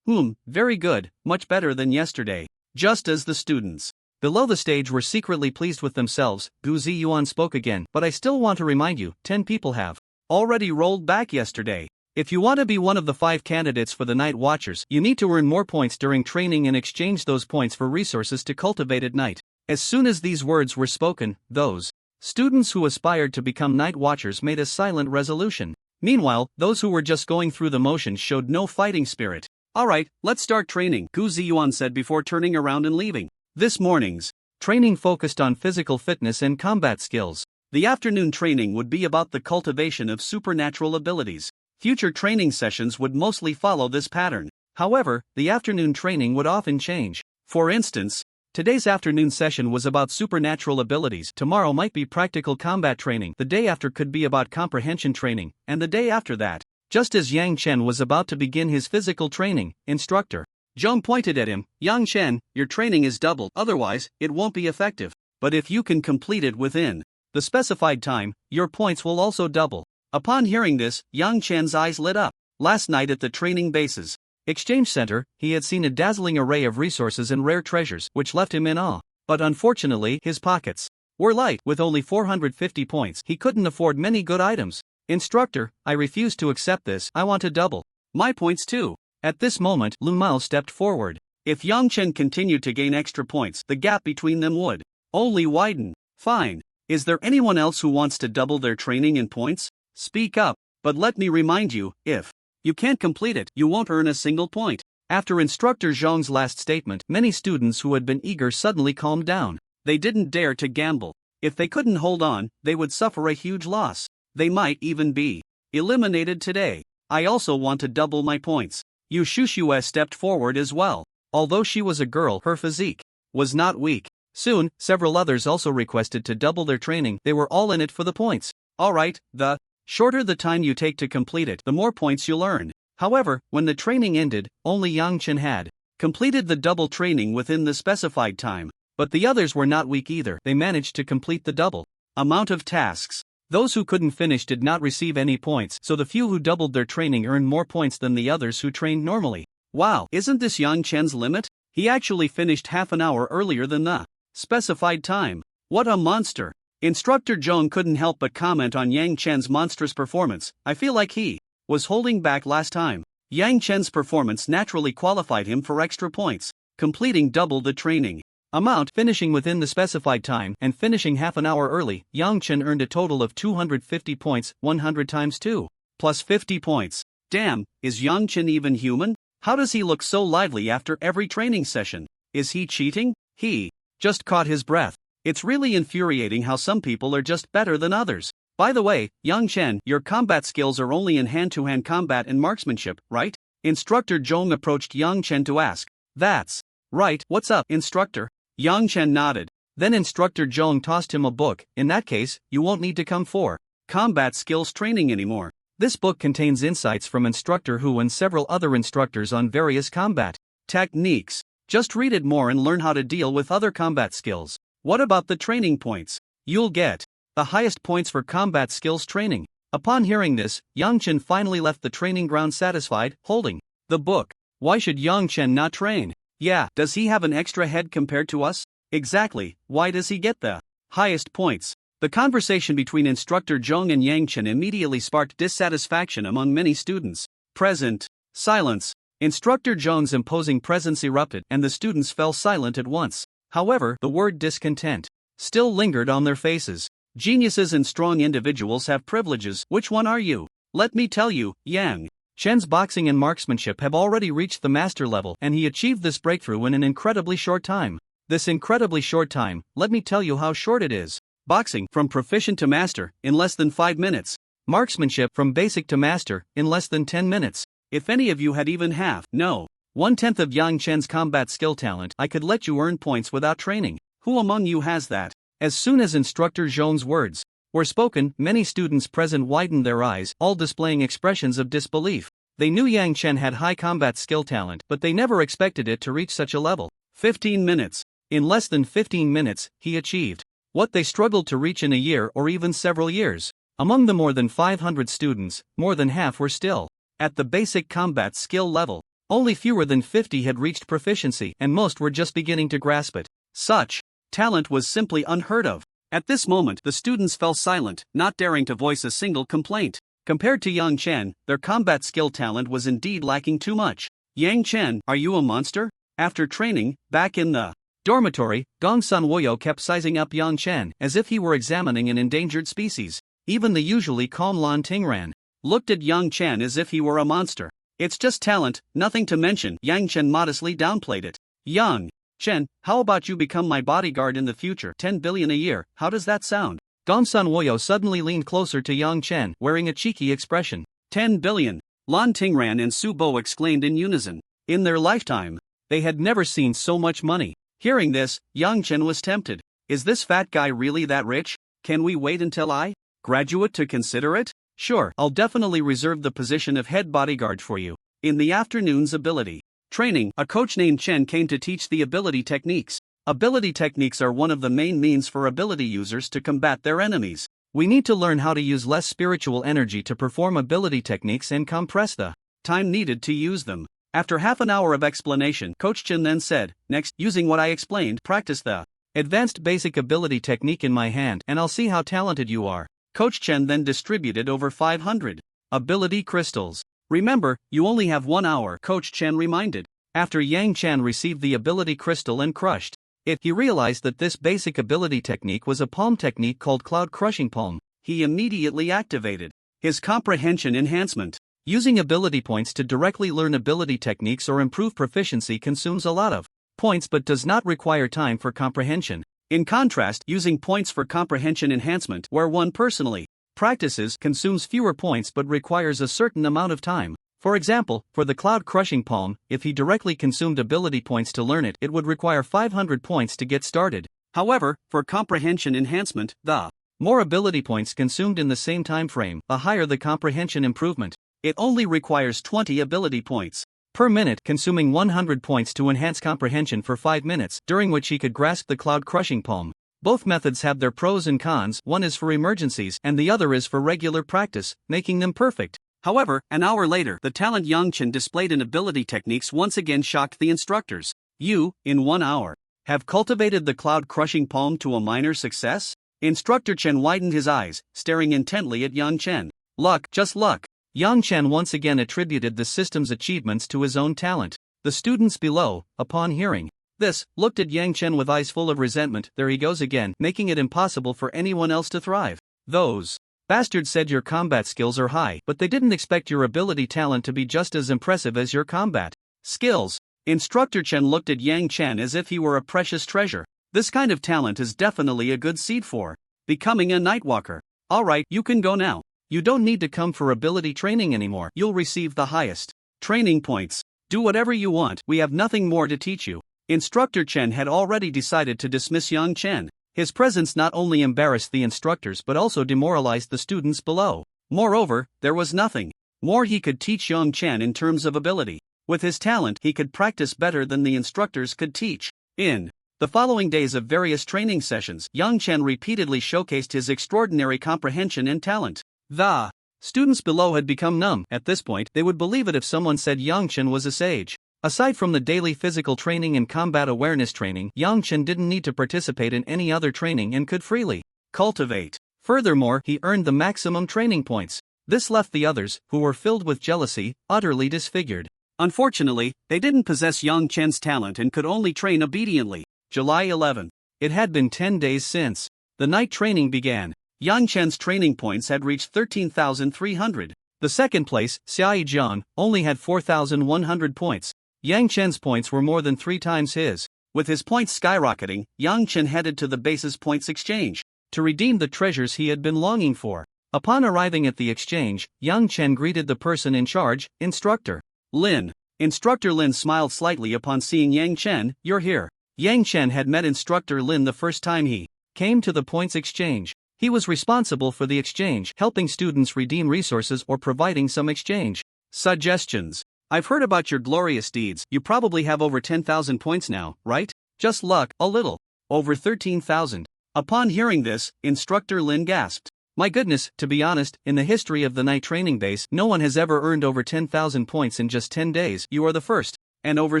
Very good, much better than yesterday. Just as the students below the stage were secretly pleased with themselves, Gu Ziyuan spoke again. But I still want to remind you, 10 people have already rolled back yesterday. If you want to be one of the 5 candidates for the Night Watchers, you need to earn more points during training and exchange those points for resources to cultivate at night. As soon as these words were spoken, those students who aspired to become Night Watchers made a silent resolution. Meanwhile, those who were just going through the motions showed no fighting spirit. Alright, let's start training, Gu Ziyuan said before turning around and leaving. This morning's training focused on physical fitness and combat skills. The afternoon training would be about the cultivation of supernatural abilities. Future training sessions would mostly follow this pattern. However, the afternoon training would often change. For instance, today's afternoon session was about supernatural abilities, tomorrow might be practical combat training, the day after could be about comprehension training, and the day after that. Just as Yang Chen was about to begin his physical training, Instructor Zhong pointed at him. Yang Chen, your training is doubled, otherwise, it won't be effective. But if you can complete it within the specified time, your points will also double. Upon hearing this, Yang Chen's eyes lit up. Last night at the training bases exchange center, he had seen a dazzling array of resources and rare treasures, which left him in awe. But unfortunately, his pockets were light. With only 450 points, he couldn't afford many good items. Instructor, I refuse to accept this, I want to double my points too. At this moment, Lu Mao stepped forward. If Yang Chen continued to gain extra points, the gap between them would only widen. Fine. Is there anyone else who wants to double their training in points? Speak up. But let me remind you, if you can't complete it, you won't earn a single point. After Instructor Zhong's last statement, many students who had been eager suddenly calmed down. They didn't dare to gamble. If they couldn't hold on, they would suffer a huge loss. They might even be eliminated today. I also want to double my points. Yu Shushue stepped forward as well. Although she was a girl, her physique was not weak. Soon, several others also requested to double their training. They were all in it for the points. Alright, the shorter the time you take to complete it, the more points you'll earn. However, when the training ended, only Yang Chen had completed the double training within the specified time. But the others were not weak either. They managed to complete the double amount of tasks. Those who couldn't finish did not receive any points, so the few who doubled their training earned more points than the others who trained normally. Wow, isn't this Yang Chen's limit? He actually finished half an hour earlier than the specified time. What a monster. Instructor Zhong couldn't help but comment on Yang Chen's monstrous performance. I feel like he was holding back last time. Yang Chen's performance naturally qualified him for extra points, completing double the training amount, finishing within the specified time, and finishing half an hour early. Yang Chen earned a total of 250 points, 100 times 2, plus 50 points. Damn, is Yang Chen even human? How does he look so lively after every training session? Is he cheating? He just caught his breath. It's really infuriating how some people are just better than others. By the way, Yang Chen, your combat skills are only in hand-to-hand combat and marksmanship, right? Instructor Zhong approached Yang Chen to ask. That's right, what's up, instructor? Yang Chen nodded. Then Instructor Zhong tossed him a book. In that case, you won't need to come for combat skills training anymore. This book contains insights from Instructor Hu and several other instructors on various combat techniques. Just read it more and learn how to deal with other combat skills. What about the training points? You'll get the highest points for combat skills training. Upon hearing this, Yang Chen finally left the training ground satisfied, holding the book. Why should Yang Chen not train? Yeah, does he have an extra head compared to us? Exactly, why does he get the highest points? The conversation between Instructor Zhong and Yang Chen immediately sparked dissatisfaction among many students present. Silence. Instructor Zhong's imposing presence erupted, and the students fell silent at once. However, the word discontent still lingered on their faces. Geniuses and strong individuals have privileges. Which one are you? Let me tell you, Yang Chen's boxing and marksmanship have already reached the master level, and he achieved this breakthrough in an incredibly short time. This incredibly short time, let me tell you how short it is. Boxing, from proficient to master, in less than 5 minutes. Marksmanship, from basic to master, in less than 10 minutes. If any of you had even half, no, 1/10 of Yang Chen's combat skill talent, I could let you earn points without training. Who among you has that? As soon as Instructor Zhong's words were spoken, many students present widened their eyes, all displaying expressions of disbelief. They knew Yang Chen had high combat skill talent, but they never expected it to reach such a level. 15 minutes. In less than 15 minutes, he achieved what they struggled to reach in a year or even several years. Among the more than 500 students, more than half were still at the basic combat skill level. Only fewer than 50 had reached proficiency, and most were just beginning to grasp it. Such talent was simply unheard of. At this moment, the students fell silent, not daring to voice a single complaint. Compared to Yang Chen, their combat skill talent was indeed lacking too much. Yang Chen, are you a monster? After training, back in the dormitory, Gongsun Woyo kept sizing up Yang Chen as if he were examining an endangered species. Even the usually calm Lan Tingran looked at Yang Chen as if he were a monster. It's just talent, nothing to mention. Yang Chen modestly downplayed it. Yang Chen, how about you become my bodyguard in the future? 10 billion a year, how does that sound? Gongsun Woyo suddenly leaned closer to Yang Chen, wearing a cheeky expression. 10 billion. Lan Tingran and Su Bo exclaimed in unison. In their lifetime, they had never seen so much money. Hearing this, Yang Chen was tempted. Is this fat guy really that rich? Can we wait until I graduate to consider it? Sure, I'll definitely reserve the position of head bodyguard for you. In the afternoon's ability training, a coach named Chen came to teach the ability techniques. Ability techniques are one of the main means for ability users to combat their enemies. We need to learn how to use less spiritual energy to perform ability techniques and compress the time needed to use them. After half an hour of explanation, Coach Chen then said, next, using what I explained, practice the advanced basic ability technique in my hand and I'll see how talented you are. Coach Chen then distributed over 500 ability crystals. Remember, you only have 1 hour, Coach Chen reminded. After Yang Chen received the ability crystal and crushed it, he realized that this basic ability technique was a palm technique called Cloud Crushing Palm. He immediately activated his comprehension enhancement. Using ability points to directly learn ability techniques or improve proficiency consumes a lot of points but does not require time for comprehension. In contrast, using points for comprehension enhancement, where one personally practices, consumes fewer points but requires a certain amount of time. For example, for the Cloud Crushing Palm, if he directly consumed ability points to learn it, it would require 500 points to get started. However, for comprehension enhancement, the more ability points consumed in the same time frame, the higher the comprehension improvement. It only requires 20 ability points per minute, consuming 100 points to enhance comprehension for 5 minutes, during which he could grasp the Cloud Crushing Palm. Both methods have their pros and cons, one is for emergencies and the other is for regular practice, making them perfect. However, an hour later, the talent Yang Chen displayed in ability techniques once again shocked the instructors. You, in 1 hour, have cultivated the Cloud Crushing Palm to a minor success? Instructor Chen widened his eyes, staring intently at Yang Chen. Luck, just luck. Yang Chen once again attributed the system's achievements to his own talent. The students below, upon hearing this, looked at Yang Chen with eyes full of resentment. There he goes again, making it impossible for anyone else to thrive. Those bastards said your combat skills are high, but they didn't expect your ability talent to be just as impressive as your combat skills. Instructor Chen looked at Yang Chen as if he were a precious treasure. This kind of talent is definitely a good seed for becoming a Nightwalker. Alright, you can go now. You don't need to come for ability training anymore. You'll receive the highest training points. Do whatever you want, we have nothing more to teach you. Instructor Chen had already decided to dismiss Yang Chen. His presence not only embarrassed the instructors but also demoralized the students below. Moreover, there was nothing more he could teach Yang Chen in terms of ability. With his talent, he could practice better than the instructors could teach. In the following days of various training sessions, Yang Chen repeatedly showcased his extraordinary comprehension and talent. The students below had become numb. At this point, they would believe it if someone said Yang Chen was a sage. Aside from the daily physical training and combat awareness training, Yang Chen didn't need to participate in any other training and could freely cultivate. Furthermore, he earned the maximum training points. This left the others, who were filled with jealousy, utterly disfigured. Unfortunately, they didn't possess Yang Chen's talent and could only train obediently. July 11. It had been 10 days since the night training began. Yang Chen's training points had reached 13,300. The second place, Xiai Jian, only had 4,100 points. Yang Chen's points were more than 3 times his. With his points skyrocketing, Yang Chen headed to the basis points exchange to redeem the treasures he had been longing for. Upon arriving at the exchange, Yang Chen greeted the person in charge, Instructor Lin. Instructor Lin smiled slightly upon seeing Yang Chen. You're here. Yang Chen had met Instructor Lin the first time he came to the points exchange. He was responsible for the exchange, helping students redeem resources or providing some exchange suggestions. I've heard about your glorious deeds. You probably have over 10,000 points now, right? Just luck, a little. Over 13,000. Upon hearing this, Instructor Lin gasped. My goodness, to be honest, in the history of the night training base, no one has ever earned over 10,000 points in just 10 days. You are the first. And over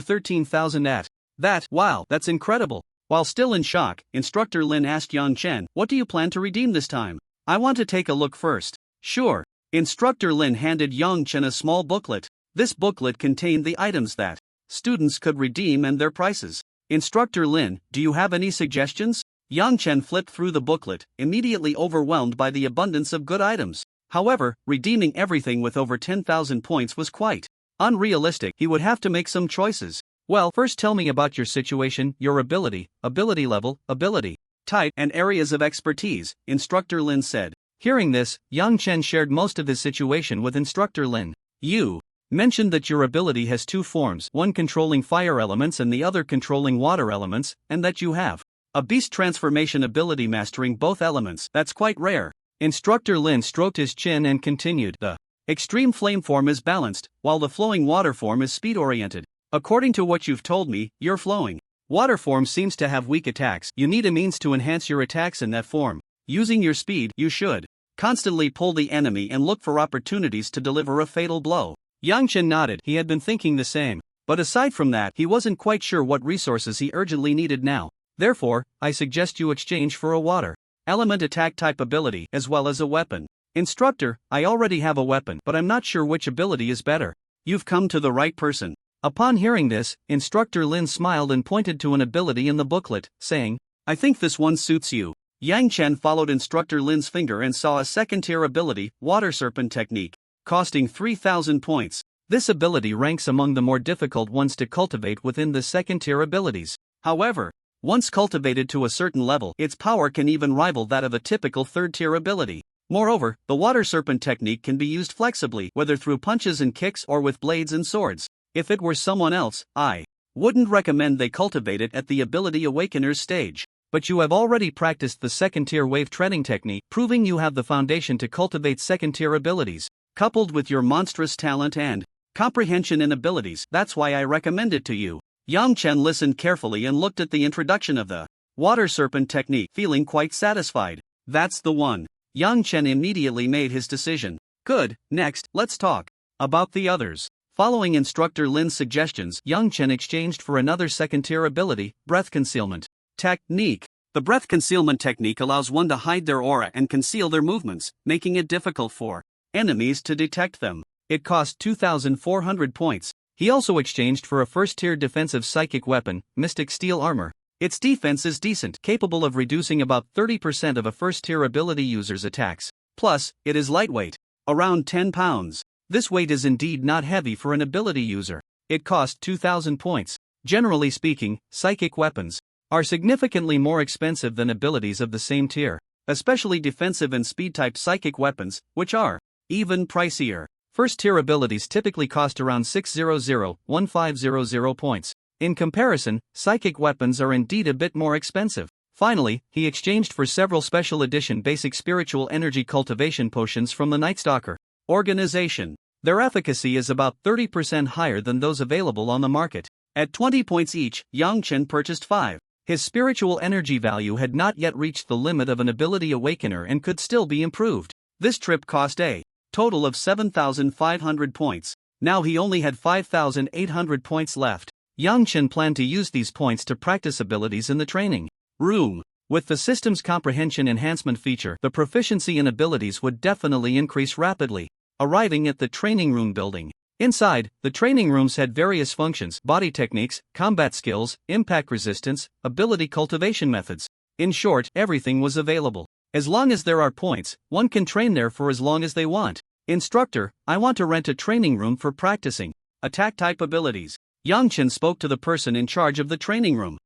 13,000 at that. Wow, that's incredible. While still in shock, Instructor Lin asked Yang Chen, what do you plan to redeem this time? I want to take a look first. Sure. Instructor Lin handed Yang Chen a small booklet. This booklet contained the items that students could redeem and their prices. Instructor Lin, do you have any suggestions? Yang Chen flipped through the booklet, immediately overwhelmed by the abundance of good items. However, redeeming everything with over 10,000 points was quite unrealistic. He would have to make some choices. Well, first tell me about your situation, your ability level, ability type, and areas of expertise, Instructor Lin said. Hearing this, Yang Chen shared most of his situation with Instructor Lin. You mentioned that your ability has two forms, one controlling fire elements and the other controlling water elements, and that you have a beast transformation ability mastering both elements. That's quite rare. Instructor Lin stroked his chin and continued. The extreme flame form is balanced, while the flowing water form is speed-oriented. According to what you've told me, your flowing water form seems to have weak attacks. You need a means to enhance your attacks in that form. Using your speed, you should constantly pull the enemy and look for opportunities to deliver a fatal blow. Yang Chen nodded. He had been thinking the same. But aside from that, he wasn't quite sure what resources he urgently needed now. Therefore, I suggest you exchange for a water element attack type ability as well as a weapon. Instructor, I already have a weapon, but I'm not sure which ability is better. You've come to the right person. Upon hearing this, Instructor Lin smiled and pointed to an ability in the booklet, saying, I think this one suits you. Yang Chen followed Instructor Lin's finger and saw a second-tier ability, Water Serpent Technique, costing 3,000 points. This ability ranks among the more difficult ones to cultivate within the second-tier abilities. However, once cultivated to a certain level, its power can even rival that of a typical third-tier ability. Moreover, the Water Serpent Technique can be used flexibly, whether through punches and kicks or with blades and swords. If it were someone else, I wouldn't recommend they cultivate it at the Ability Awakener's stage. But you have already practiced the second-tier wave treading technique, proving you have the foundation to cultivate second-tier abilities. Coupled with your monstrous talent and comprehension in abilities, that's why I recommend it to you. Yang Chen listened carefully and looked at the introduction of the Water Serpent Technique, feeling quite satisfied. That's the one. Yang Chen immediately made his decision. Good, next, let's talk about the others. Following Instructor Lin's suggestions, Yang Chen exchanged for another second-tier ability, Breath Concealment Technique. The Breath Concealment Technique allows one to hide their aura and conceal their movements, making it difficult for enemies to detect them. It cost 2,400 points. He also exchanged for a first-tier defensive psychic weapon, Mystic Steel Armor. Its defense is decent, capable of reducing about 30% of a first-tier ability user's attacks. Plus, it is lightweight, around 10 pounds. This weight is indeed not heavy for an ability user. It cost 2,000 points. Generally speaking, psychic weapons are significantly more expensive than abilities of the same tier, especially defensive and speed-type psychic weapons, which are even pricier. First-tier abilities typically cost around 600-1,500 points. In comparison, psychic weapons are indeed a bit more expensive. Finally, he exchanged for several special edition basic spiritual energy cultivation potions from the Nightstalker organization. Their efficacy is about 30% higher than those available on the market. At 20 points each, Yang Chen purchased 5. His spiritual energy value had not yet reached the limit of an ability awakener and could still be improved. This trip cost a total of 7,500 points. Now he only had 5,800 points left. Yang Chen planned to use these points to practice abilities in the training room. With the system's comprehension enhancement feature, the proficiency in abilities would definitely increase rapidly. Arriving at the training room building. Inside, the training rooms had various functions: body techniques, combat skills, impact resistance, ability cultivation methods. In short, everything was available. As long as there are points, one can train there for as long as they want. Instructor, I want to rent a training room for practicing attack-type abilities. Yang Chen spoke to the person in charge of the training room.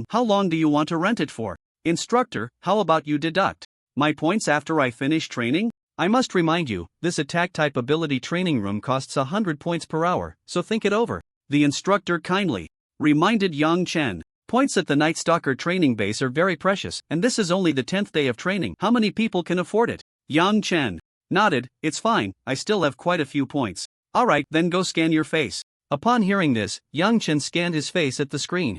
How long do you want to rent it for? Instructor, how about you deduct my points after I finish training? I must remind you, this attack-type ability training room costs 100 points per hour, so think it over. The instructor kindly reminded Yang Chen. Points at the Nightstalker training base are very precious, and this is only the 10th day of training. How many people can afford it? Yang Chen nodded. It's fine, I still have quite a few points. Alright, then go scan your face. Upon hearing this, Yang Chen scanned his face at the screen.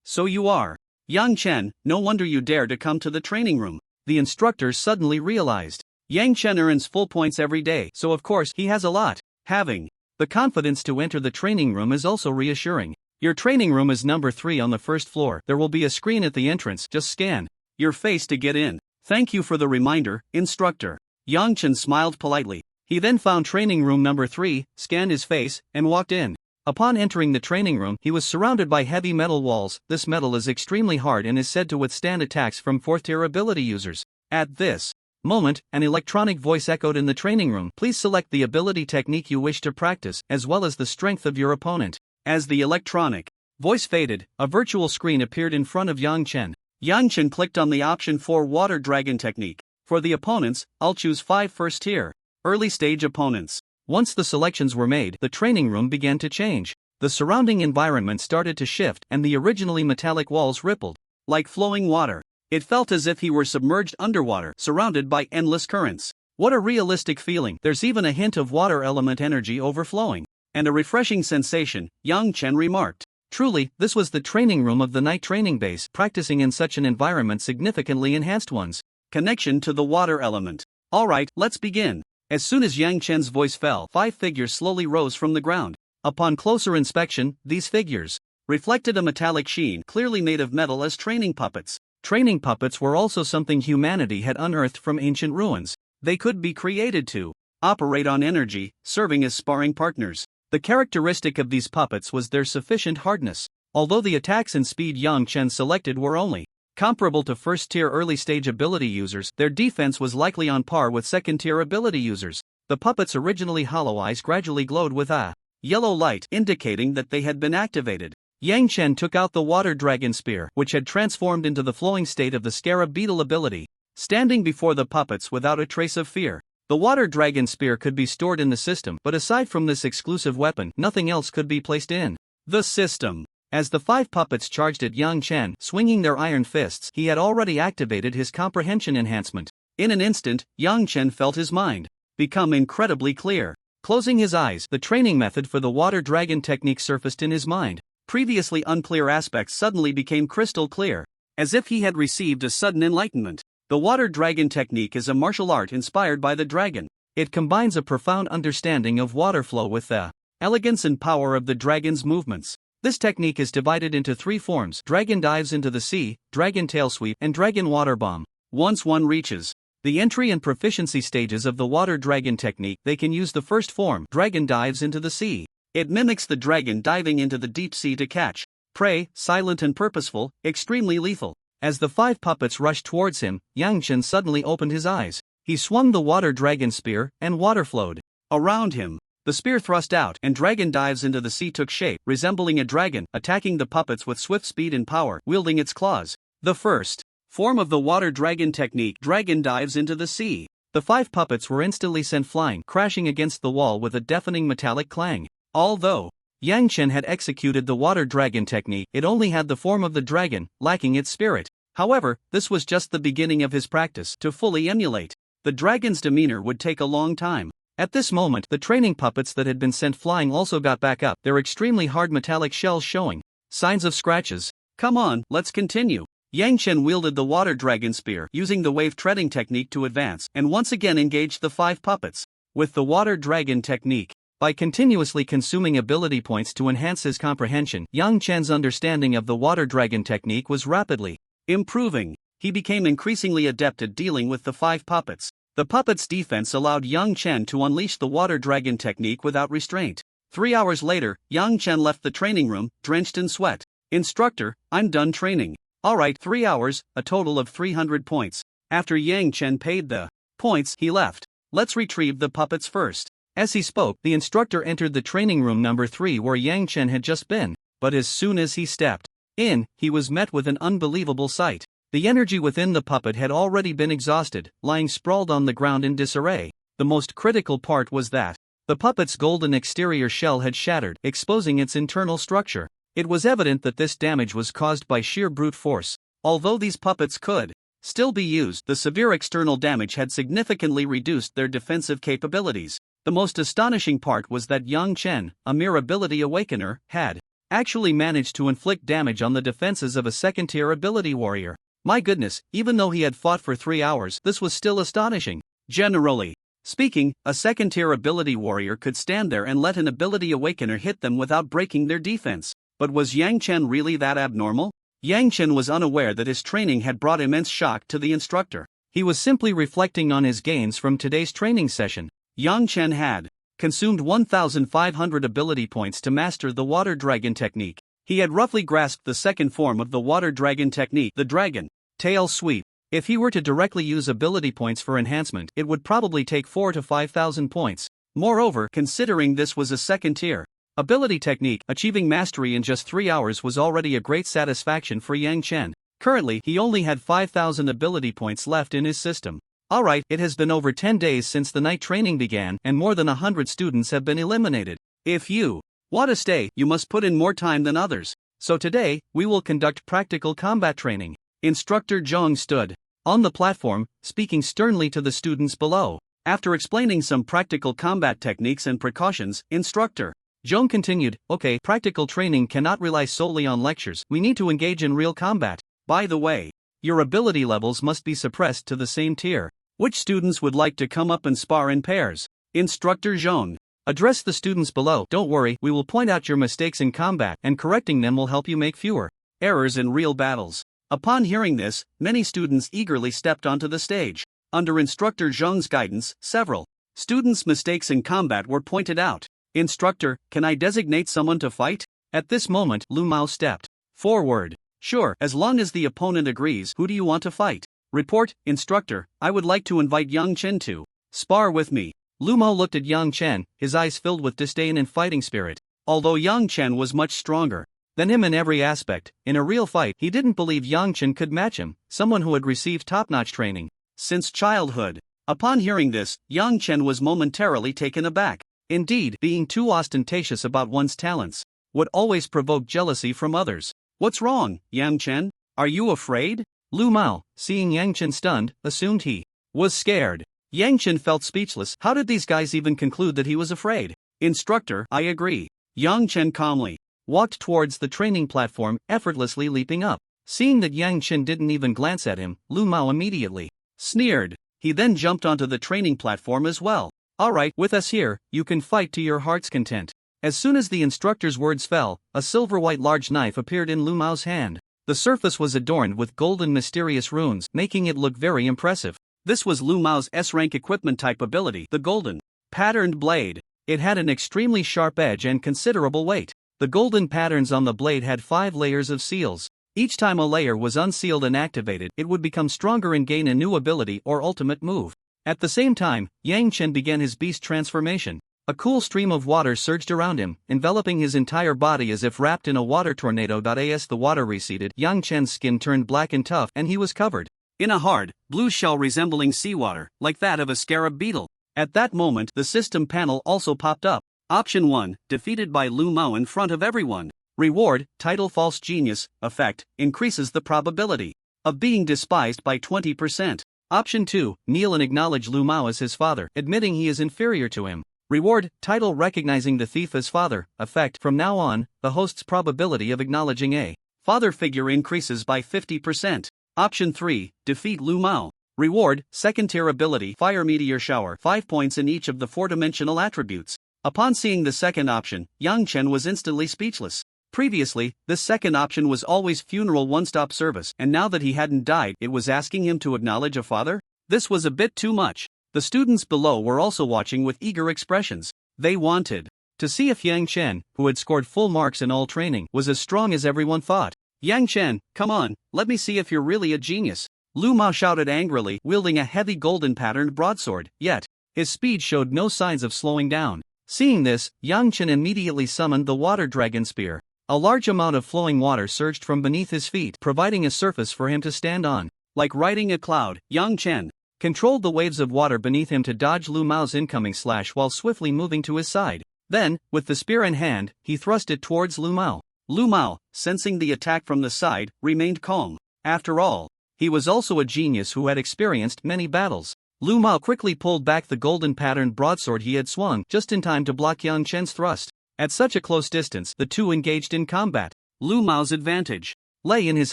So you are Yang Chen, no wonder you dare to come to the training room. The instructor suddenly realized. Yang Chen earns full points every day, so of course he has a lot. Having the confidence to enter the training room is also reassuring. Your training room is number 3 on the first floor. There will be a screen at the entrance. Just scan your face to get in. Thank you for the reminder, instructor. Yang Chen smiled politely. He then found training room number 3, scanned his face, and walked in. Upon entering the training room, he was surrounded by heavy metal walls. This metal is extremely hard and is said to withstand attacks from 4th tier ability users. At this moment, an electronic voice echoed in the training room. Please select the ability technique you wish to practice, as well as the strength of your opponent. As the electronic voice faded, a virtual screen appeared in front of Yang Chen. Yang Chen clicked on the option for Water Dragon technique. For the opponents, I'll choose 5 first tier, early stage opponents. Once the selections were made, the training room began to change. The surrounding environment started to shift, and the originally metallic walls rippled like flowing water. It felt as if he were submerged underwater, surrounded by endless currents. What a realistic feeling. There's even a hint of water element energy overflowing. And a refreshing sensation, Yang Chen remarked. Truly, this was the training room of the night training base. Practicing in such an environment significantly enhanced one's connection to the water element. Alright, let's begin. As soon as Yang Chen's voice fell, 5 figures slowly rose from the ground. Upon closer inspection, these figures reflected a metallic sheen, clearly made of metal as training puppets. Training puppets were also something humanity had unearthed from ancient ruins. They could be created to operate on energy, serving as sparring partners. The characteristic of these puppets was their sufficient hardness. Although the attacks and speed Yang Chen selected were only comparable to first-tier early-stage ability users, their defense was likely on par with second-tier ability users. The puppets' originally hollow eyes gradually glowed with a yellow light, indicating that they had been activated. Yang Chen took out the Water Dragon Spear, which had transformed into the flowing state of the Scarab Beetle ability, standing before the puppets without a trace of fear. The Water Dragon Spear could be stored in the system, but aside from this exclusive weapon, nothing else could be placed in the system. As the 5 puppets charged at Yang Chen, swinging their iron fists, he had already activated his comprehension enhancement. In an instant, Yang Chen felt his mind become incredibly clear. Closing his eyes, the training method for the Water Dragon technique surfaced in his mind. Previously unclear aspects suddenly became crystal clear, as if he had received a sudden enlightenment. The Water Dragon technique is a martial art inspired by the dragon. It combines a profound understanding of water flow with the elegance and power of the dragon's movements. This technique is divided into 3 forms: Dragon Dives into the Sea, Dragon Tail Sweep, and Dragon Water Bomb. Once one reaches the entry and proficiency stages of the Water Dragon technique, they can use the first form, Dragon Dives into the Sea. It mimics the dragon diving into the deep sea to catch prey, silent and purposeful, extremely lethal. As the 5 puppets rushed towards him, Yang Chen suddenly opened his eyes. He swung the Water Dragon Spear, and water flowed around him. The spear thrust out, and Dragon Dives into the Sea took shape, resembling a dragon, attacking the puppets with swift speed and power, wielding its claws. The first form of the Water Dragon technique, Dragon Dives into the Sea. The 5 puppets were instantly sent flying, crashing against the wall with a deafening metallic clang. Although Yang Chen had executed the Water Dragon technique, it only had the form of the dragon, lacking its spirit. However, this was just the beginning of his practice. To fully emulate the dragon's demeanor would take a long time. At this moment, the training puppets that had been sent flying also got back up, their extremely hard metallic shells showing signs of scratches. Come on, let's continue. Yang Chen wielded the Water Dragon Spear, using the wave treading technique to advance, and once again engaged the 5 puppets with the Water Dragon technique. By continuously consuming ability points to enhance his comprehension, Yang Chen's understanding of the Water Dragon technique was rapidly improving. He became increasingly adept at dealing with the 5 puppets. The puppets' defense allowed Yang Chen to unleash the Water Dragon technique without restraint. 3 hours later, Yang Chen left the training room, drenched in sweat. Instructor, I'm done training. Alright, 3 hours, a total of 300 points. After Yang Chen paid the points, he left. Let's retrieve the puppets first. As he spoke, the instructor entered the training room number 3 where Yang Chen had just been. But as soon as he stepped in, he was met with an unbelievable sight. The energy within the puppet had already been exhausted, lying sprawled on the ground in disarray. The most critical part was that the puppet's golden exterior shell had shattered, exposing its internal structure. It was evident that this damage was caused by sheer brute force. Although these puppets could still be used, the severe external damage had significantly reduced their defensive capabilities. The most astonishing part was that Yang Chen, a mere ability awakener, had actually managed to inflict damage on the defenses of a second-tier ability warrior. My goodness, even though he had fought for 3 hours, this was still astonishing. Generally speaking, a second-tier ability warrior could stand there and let an ability awakener hit them without breaking their defense. But was Yang Chen really that abnormal? Yang Chen was unaware that his training had brought immense shock to the instructor. He was simply reflecting on his gains from today's training session. Yang Chen had consumed 1,500 ability points to master the water dragon technique. He had roughly grasped the second form of the water dragon technique, the dragon tail sweep. If he were to directly use ability points for enhancement, it would probably take 4 to 5,000 points. Moreover, considering this was a second tier ability technique, achieving mastery in just 3 hours was already a great satisfaction for Yang Chen. Currently, he only had 5,000 ability points left in his system. Alright, it has been over 10 days since the night training began and more than 100 students have been eliminated. If you want to stay, you must put in more time than others. So today, we will conduct practical combat training. Instructor Zhong stood on the platform, speaking sternly to the students below. After explaining some practical combat techniques and precautions, Instructor Zhong continued, okay, practical training cannot rely solely on lectures, we need to engage in real combat. By the way, your ability levels must be suppressed to the same tier. Which students would like to come up and spar in pairs? Instructor Zhong addressed the students below. Don't worry, we will point out your mistakes in combat, and correcting them will help you make fewer errors in real battles. Upon hearing this, many students eagerly stepped onto the stage. Under Instructor Zhong's guidance, several students' mistakes in combat were pointed out. Instructor, can I designate someone to fight? At this moment, Lu Mao stepped forward. Sure, as long as the opponent agrees. Who do you want to fight? Report, Instructor, I would like to invite Yang Chen to spar with me. Lu Mao looked at Yang Chen, his eyes filled with disdain and fighting spirit. Although Yang Chen was much stronger than him in every aspect, in a real fight he didn't believe Yang Chen could match him, someone who had received top-notch training since childhood. Upon hearing this, Yang Chen was momentarily taken aback. Indeed, being too ostentatious about one's talents would always provoke jealousy from others. What's wrong, Yang Chen? Are you afraid? Lu Mao, seeing Yang Chen stunned, assumed he was scared. Yang Chen felt speechless. How did these guys even conclude that he was afraid? Instructor, I agree. Yang Chen calmly walked towards the training platform, effortlessly leaping up. Seeing that Yang Chen didn't even glance at him, Lu Mao immediately sneered. He then jumped onto the training platform as well. Alright, with us here, you can fight to your heart's content. As soon as the instructor's words fell, a silver-white large knife appeared in Lu Mao's hand. The surface was adorned with golden mysterious runes, making it look very impressive. This was Lu Mao's S-rank equipment type ability, the golden patterned blade. It had an extremely sharp edge and considerable weight. The golden patterns on the blade had 5 layers of seals. Each time a layer was unsealed and activated, it would become stronger and gain a new ability or ultimate move. At the same time, Yang Chen began his beast transformation. A cool stream of water surged around him, enveloping his entire body as if wrapped in a water tornado. As the water receded, Yang Chen's skin turned black and tough, and he was covered in a hard, blue shell resembling seawater, like that of a scarab beetle. At that moment, the system panel also popped up. Option 1, defeated by Lu Mao in front of everyone. Reward, title False Genius, effect, increases the probability of being despised by 20%. Option 2, kneel and acknowledge Lu Mao as his father, admitting he is inferior to him. Reward, title recognizing the thief as father, effect, from now on, the host's probability of acknowledging a father figure increases by 50%. Option 3, defeat Lu Mao. Reward, second tier ability Fire Meteor Shower, 5 points in each of the 4-dimensional attributes. Upon seeing the second option, Yang Chen was instantly speechless. Previously, this second option was always funeral one-stop service, and now that he hadn't died, it was asking him to acknowledge a father? This was a bit too much. The students below were also watching with eager expressions. They wanted to see if Yang Chen, who had scored full marks in all training, was as strong as everyone thought. Yang Chen, come on, let me see if you're really a genius. Lu Mao shouted angrily, wielding a heavy golden patterned broadsword, yet his speed showed no signs of slowing down. Seeing this, Yang Chen immediately summoned the water dragon spear. A large amount of flowing water surged from beneath his feet, providing a surface for him to stand on. Like riding a cloud, Yang Chen controlled the waves of water beneath him to dodge Lu Mao's incoming slash while swiftly moving to his side. Then, with the spear in hand, he thrust it towards Lu Mao. Lu Mao, sensing the attack from the side, remained calm. After all, he was also a genius who had experienced many battles. Lu Mao quickly pulled back the golden patterned broadsword he had swung, just in time to block Yang Chen's thrust. At such a close distance, the two engaged in combat. Lu Mao's advantage lay in his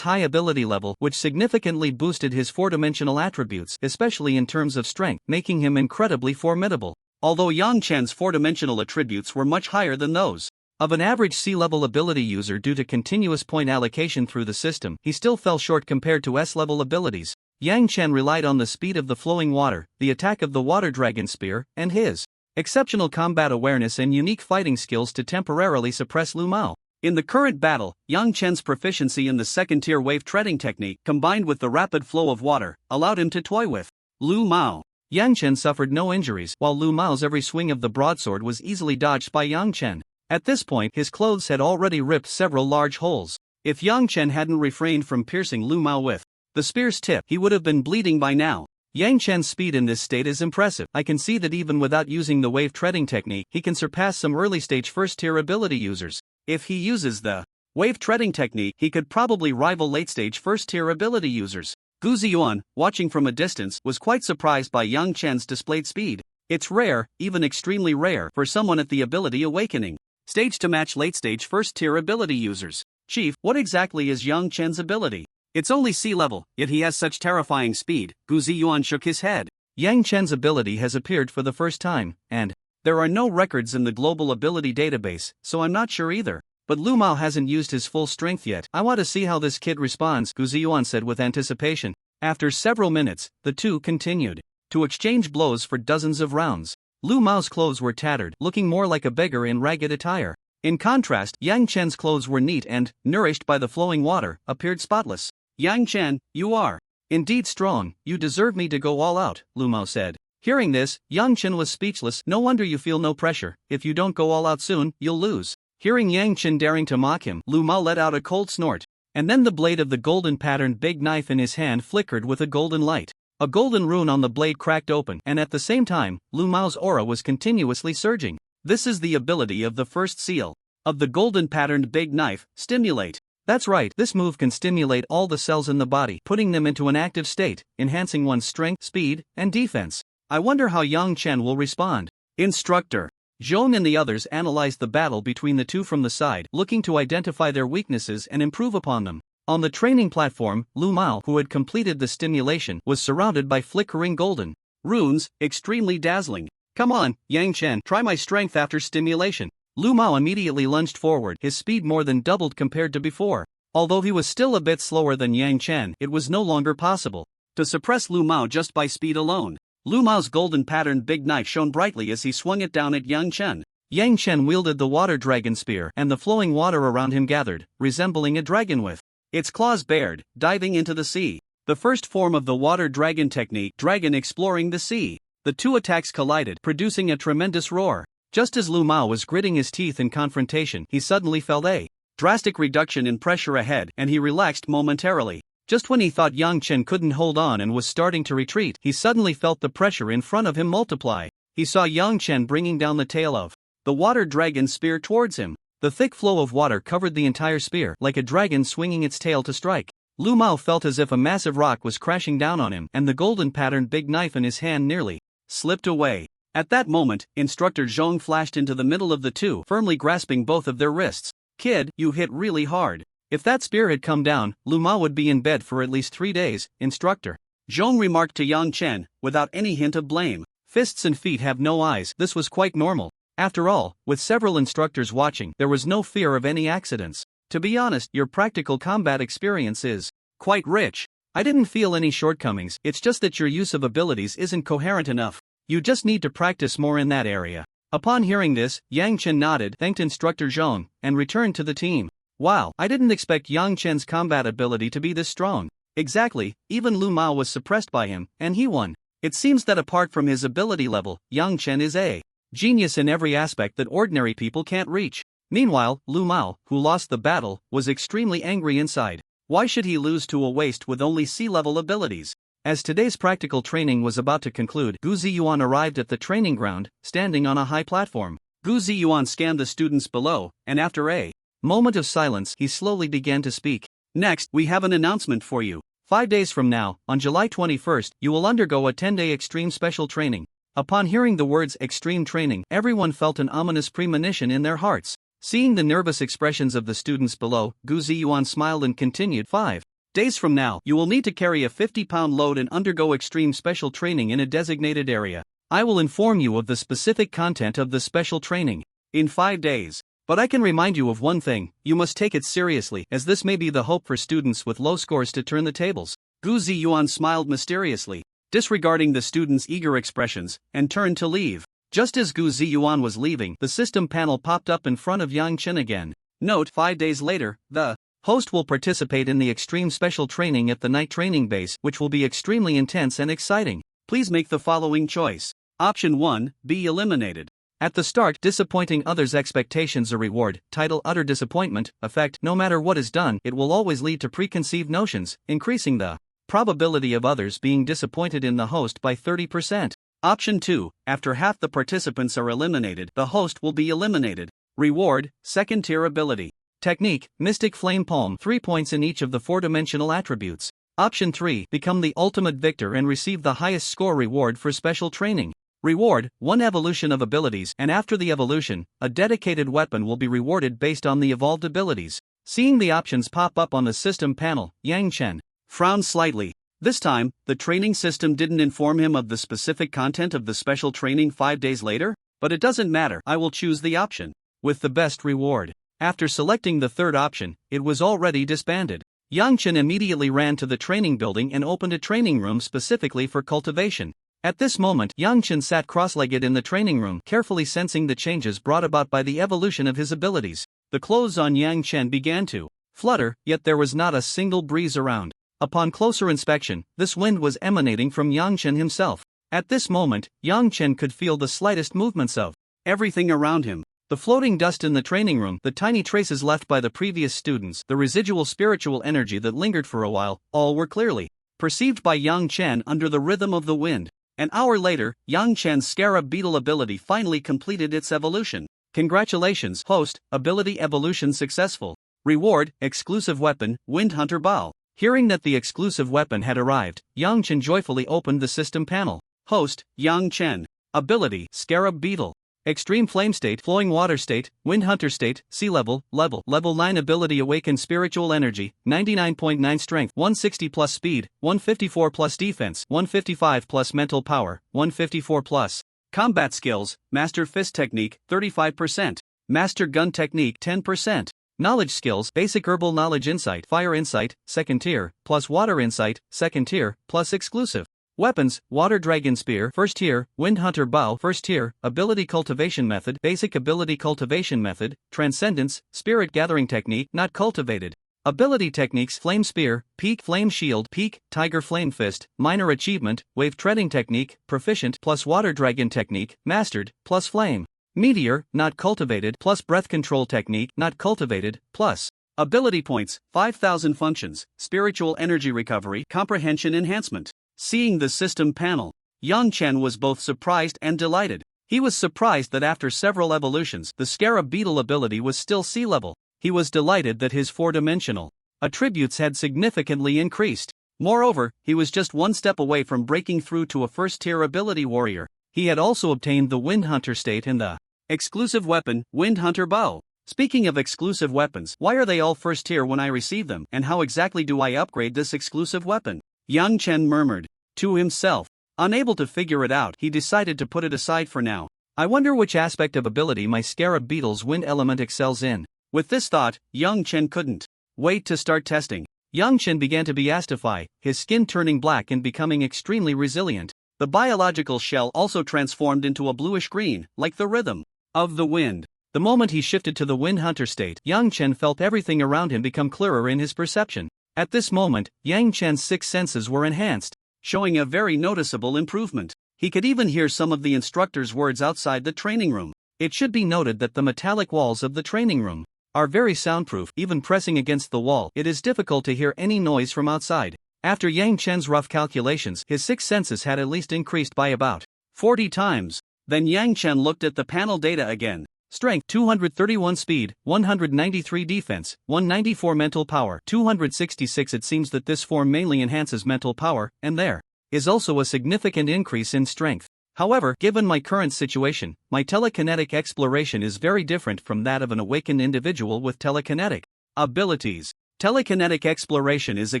high ability level, which significantly boosted his 4-dimensional attributes, especially in terms of strength, making him incredibly formidable. Although Yang Chen's 4-dimensional attributes were much higher than those of an average C-level ability user due to continuous point allocation through the system, he still fell short compared to S-level abilities. Yang Chen relied on the speed of the flowing water, the attack of the water dragon spear, and his exceptional combat awareness and unique fighting skills to temporarily suppress Lu Mao. In the current battle, Yang Chen's proficiency in the second-tier wave treading technique, combined with the rapid flow of water, allowed him to toy with Lu Mao. Yang Chen suffered no injuries, while Lu Mao's every swing of the broadsword was easily dodged by Yang Chen. At this point, his clothes had already ripped several large holes. If Yang Chen hadn't refrained from piercing Lu Mao with the spear's tip, he would have been bleeding by now. Yang Chen's speed in this state is impressive. I can see that even without using the wave treading technique, he can surpass some early-stage first-tier ability users. If he uses the wave treading technique, he could probably rival late-stage first-tier ability users. Gu Ziyuan, watching from a distance, was quite surprised by Yang Chen's displayed speed. It's rare, even extremely rare, for someone at the ability awakening stage to match late-stage first-tier ability users. Chief, what exactly is Yang Chen's ability? It's only sea level, yet he has such terrifying speed. Gu Ziyuan shook his head. Yang Chen's ability has appeared for the first time, and there are no records in the global ability database, so I'm not sure either. But Lu Mao hasn't used his full strength yet. I want to see how this kid responds, Gu Ziyuan said with anticipation. After several minutes, the two continued to exchange blows for dozens of rounds. Lu Mao's clothes were tattered, looking more like a beggar in ragged attire. In contrast, Yang Chen's clothes were neat and, nourished by the flowing water, appeared spotless. Yang Chen, you are indeed strong. You deserve me to go all out, Lu Mao said. Hearing this, Yang Chen was speechless. No wonder you feel no pressure. If you don't go all out soon, you'll lose. Hearing Yang Chen daring to mock him, Lu Mao let out a cold snort. And then the blade of the golden patterned big knife in his hand flickered with a golden light. A golden rune on the blade cracked open, and at the same time, Lu Mao's aura was continuously surging. This is the ability of the first seal of the golden patterned big knife, stimulate. That's right, this move can stimulate all the cells in the body, putting them into an active state, enhancing one's strength, speed, and defense. I wonder how Yang Chen will respond. Instructor Zhong and the others analyzed the battle between the two from the side, looking to identify their weaknesses and improve upon them. On the training platform, Lu Mao, who had completed the stimulation, was surrounded by flickering golden runes, extremely dazzling. Come on, Yang Chen, try my strength after stimulation. Lu Mao immediately lunged forward, his speed more than doubled compared to before. Although he was still a bit slower than Yang Chen, it was no longer possible to suppress Lu Mao just by speed alone. Lu Mao's golden patterned big knife shone brightly as he swung it down at Yang Chen. Yang Chen wielded the water dragon spear, and the flowing water around him gathered, resembling a dragon with its claws bared, diving into the sea. The first form of the water dragon technique, dragon exploring the sea. The two attacks collided, producing a tremendous roar. Just as Lu Mao was gritting his teeth in confrontation, he suddenly felt a drastic reduction in pressure ahead, and he relaxed momentarily. Just when he thought Yang Chen couldn't hold on and was starting to retreat, he suddenly felt the pressure in front of him multiply. He saw Yang Chen bringing down the tail of the water dragon spear towards him. The thick flow of water covered the entire spear, like a dragon swinging its tail to strike. Lu Mao felt as if a massive rock was crashing down on him, and the golden patterned big knife in his hand nearly slipped away. At that moment, Instructor Zhong flashed into the middle of the two, firmly grasping both of their wrists. Kid, you hit really hard. If that spear had come down, Lu Mao would be in bed for at least 3 days, Instructor Zhong remarked to Yang Chen, without any hint of blame. Fists and feet have no eyes. This was quite normal. After all, with several instructors watching, there was no fear of any accidents. To be honest, your practical combat experience is quite rich. I didn't feel any shortcomings, it's just that your use of abilities isn't coherent enough. You just need to practice more in that area. Upon hearing this, Yang Chen nodded, thanked Instructor Zhong, and returned to the team. Wow, I didn't expect Yang Chen's combat ability to be this strong. Exactly, even Lu Mao was suppressed by him, and he won. It seems that apart from his ability level, Yang Chen is a genius in every aspect that ordinary people can't reach. Meanwhile, Lu Mao, who lost the battle, was extremely angry inside. Why should he lose to a waste with only sea-level abilities? As today's practical training was about to conclude, Gu Ziyuan arrived at the training ground, standing on a high platform. Gu Ziyuan scanned the students below, and after a moment of silence, he slowly began to speak. Next, we have an announcement for you. 5 days from now, on July 21st, you will undergo a 10-day extreme special training. Upon hearing the words extreme training, everyone felt an ominous premonition in their hearts. Seeing the nervous expressions of the students below, Gu Ziyuan smiled and continued. 5 days from now, you will need to carry a 50-pound load and undergo extreme special training in a designated area. I will inform you of the specific content of the special training in 5 days. But I can remind you of one thing, you must take it seriously, as this may be the hope for students with low scores to turn the tables. Gu Ziyuan smiled mysteriously, disregarding the student's eager expressions, and turned to leave. Just as Gu Ziyuan was leaving, the system panel popped up in front of Yang Chen again. Note: 5 days later, the host will participate in the extreme special training at the night training base, which will be extremely intense and exciting. Please make the following choice. Option 1, be eliminated. At the start, disappointing others' expectations a reward. Title: utter disappointment. Effect: no matter what is done, it will always lead to preconceived notions, increasing the probability of others being disappointed in the host by 30%. Option 2, after half the participants are eliminated, the host will be eliminated. Reward: second tier ability. Technique: Mystic Flame Palm, 3 points in each of the 4-dimensional attributes. Option 3, become the ultimate victor and receive the highest score reward for special training. Reward: 1 evolution of abilities, and after the evolution, a dedicated weapon will be rewarded based on the evolved abilities. Seeing the options pop up on the system panel, Yang Chen frowned slightly. This time, the training system didn't inform him of the specific content of the special training 5 days later, but it doesn't matter, I will choose the option with the best reward. After selecting the third option, it was already disbanded. Yang Chen immediately ran to the training building and opened a training room specifically for cultivation. At this moment, Yang Chen sat cross-legged in the training room, carefully sensing the changes brought about by the evolution of his abilities. The clothes on Yang Chen began to flutter, yet there was not a single breeze around. Upon closer inspection, this wind was emanating from Yang Chen himself. At this moment, Yang Chen could feel the slightest movements of everything around him. The floating dust in the training room, the tiny traces left by the previous students, the residual spiritual energy that lingered for a while, all were clearly perceived by Yang Chen under the rhythm of the wind. An hour later, Yang Chen's scarab beetle ability finally completed its evolution. Congratulations, host, ability evolution successful. Reward: exclusive weapon, Wind Hunter Bao. Hearing that the exclusive weapon had arrived, Yang Chen joyfully opened the system panel. Host: Yang Chen. Ability: Scarab Beetle. Extreme Flame State, Flowing Water State, Wind Hunter State, Sea Level, Level 9 Ability: Awaken Spiritual Energy, 99.9 Strength, 160 plus Speed, 154 plus Defense, 155 plus Mental Power, 154 plus. Combat Skills: Master Fist Technique, 35%. Master Gun Technique, 10%. Knowledge Skills: Basic Herbal Knowledge Insight, Fire Insight, 2nd tier, plus Water Insight, 2nd tier, plus Exclusive. Weapons: Water Dragon Spear, 1st tier, Wind Hunter Bow, 1st tier, Ability Cultivation Method, Basic Ability Cultivation Method, Transcendence, Spirit Gathering Technique, not cultivated. Ability Techniques: Flame Spear, Peak, Flame Shield, Peak, Tiger Flame Fist, Minor Achievement, Wave Treading Technique, Proficient, plus Water Dragon Technique, Mastered, plus Flame. Meteor, not cultivated, plus Breath Control Technique, not cultivated, plus. Ability Points: 5,000 Functions, Spiritual Energy Recovery, Comprehension Enhancement. Seeing the system panel, Yang Chen was both surprised and delighted. He was surprised that after several evolutions, the Scarab Beetle ability was still sea level. He was delighted that his 4-dimensional attributes had significantly increased. Moreover, he was just one step away from breaking through to a 1st-tier ability warrior. He had also obtained the Wind Hunter state and the exclusive weapon, Wind Hunter Bow. Speaking of exclusive weapons, why are they all 1st tier when I receive them, and how exactly do I upgrade this exclusive weapon? Yang Chen murmured to himself. Unable to figure it out, he decided to put it aside for now. I wonder which aspect of ability my Scarab Beetle's wind element excels in. With this thought, Yang Chen couldn't wait to start testing. Yang Chen began to beastify, his skin turning black and becoming extremely resilient. The biological shell also transformed into a bluish-green, like the rhythm of the wind. The moment he shifted to the Wind Hunter state, Yang Chen felt everything around him become clearer in his perception. At this moment, Yang Chen's 6 senses were enhanced, showing a very noticeable improvement. He could even hear some of the instructor's words outside the training room. It should be noted that the metallic walls of the training room are very soundproof. Even pressing against the wall, it is difficult to hear any noise from outside. After Yang Chen's rough calculations, his 6 senses had at least increased by about 40 times. Then Yang Chen looked at the panel data again. Strength 231, Speed 193, Defense 194, Mental Power 266. It seems that this form mainly enhances mental power, and there is also a significant increase in strength. However, given my current situation, my telekinetic exploration is very different from that of an awakened individual with telekinetic abilities. Telekinetic exploration is a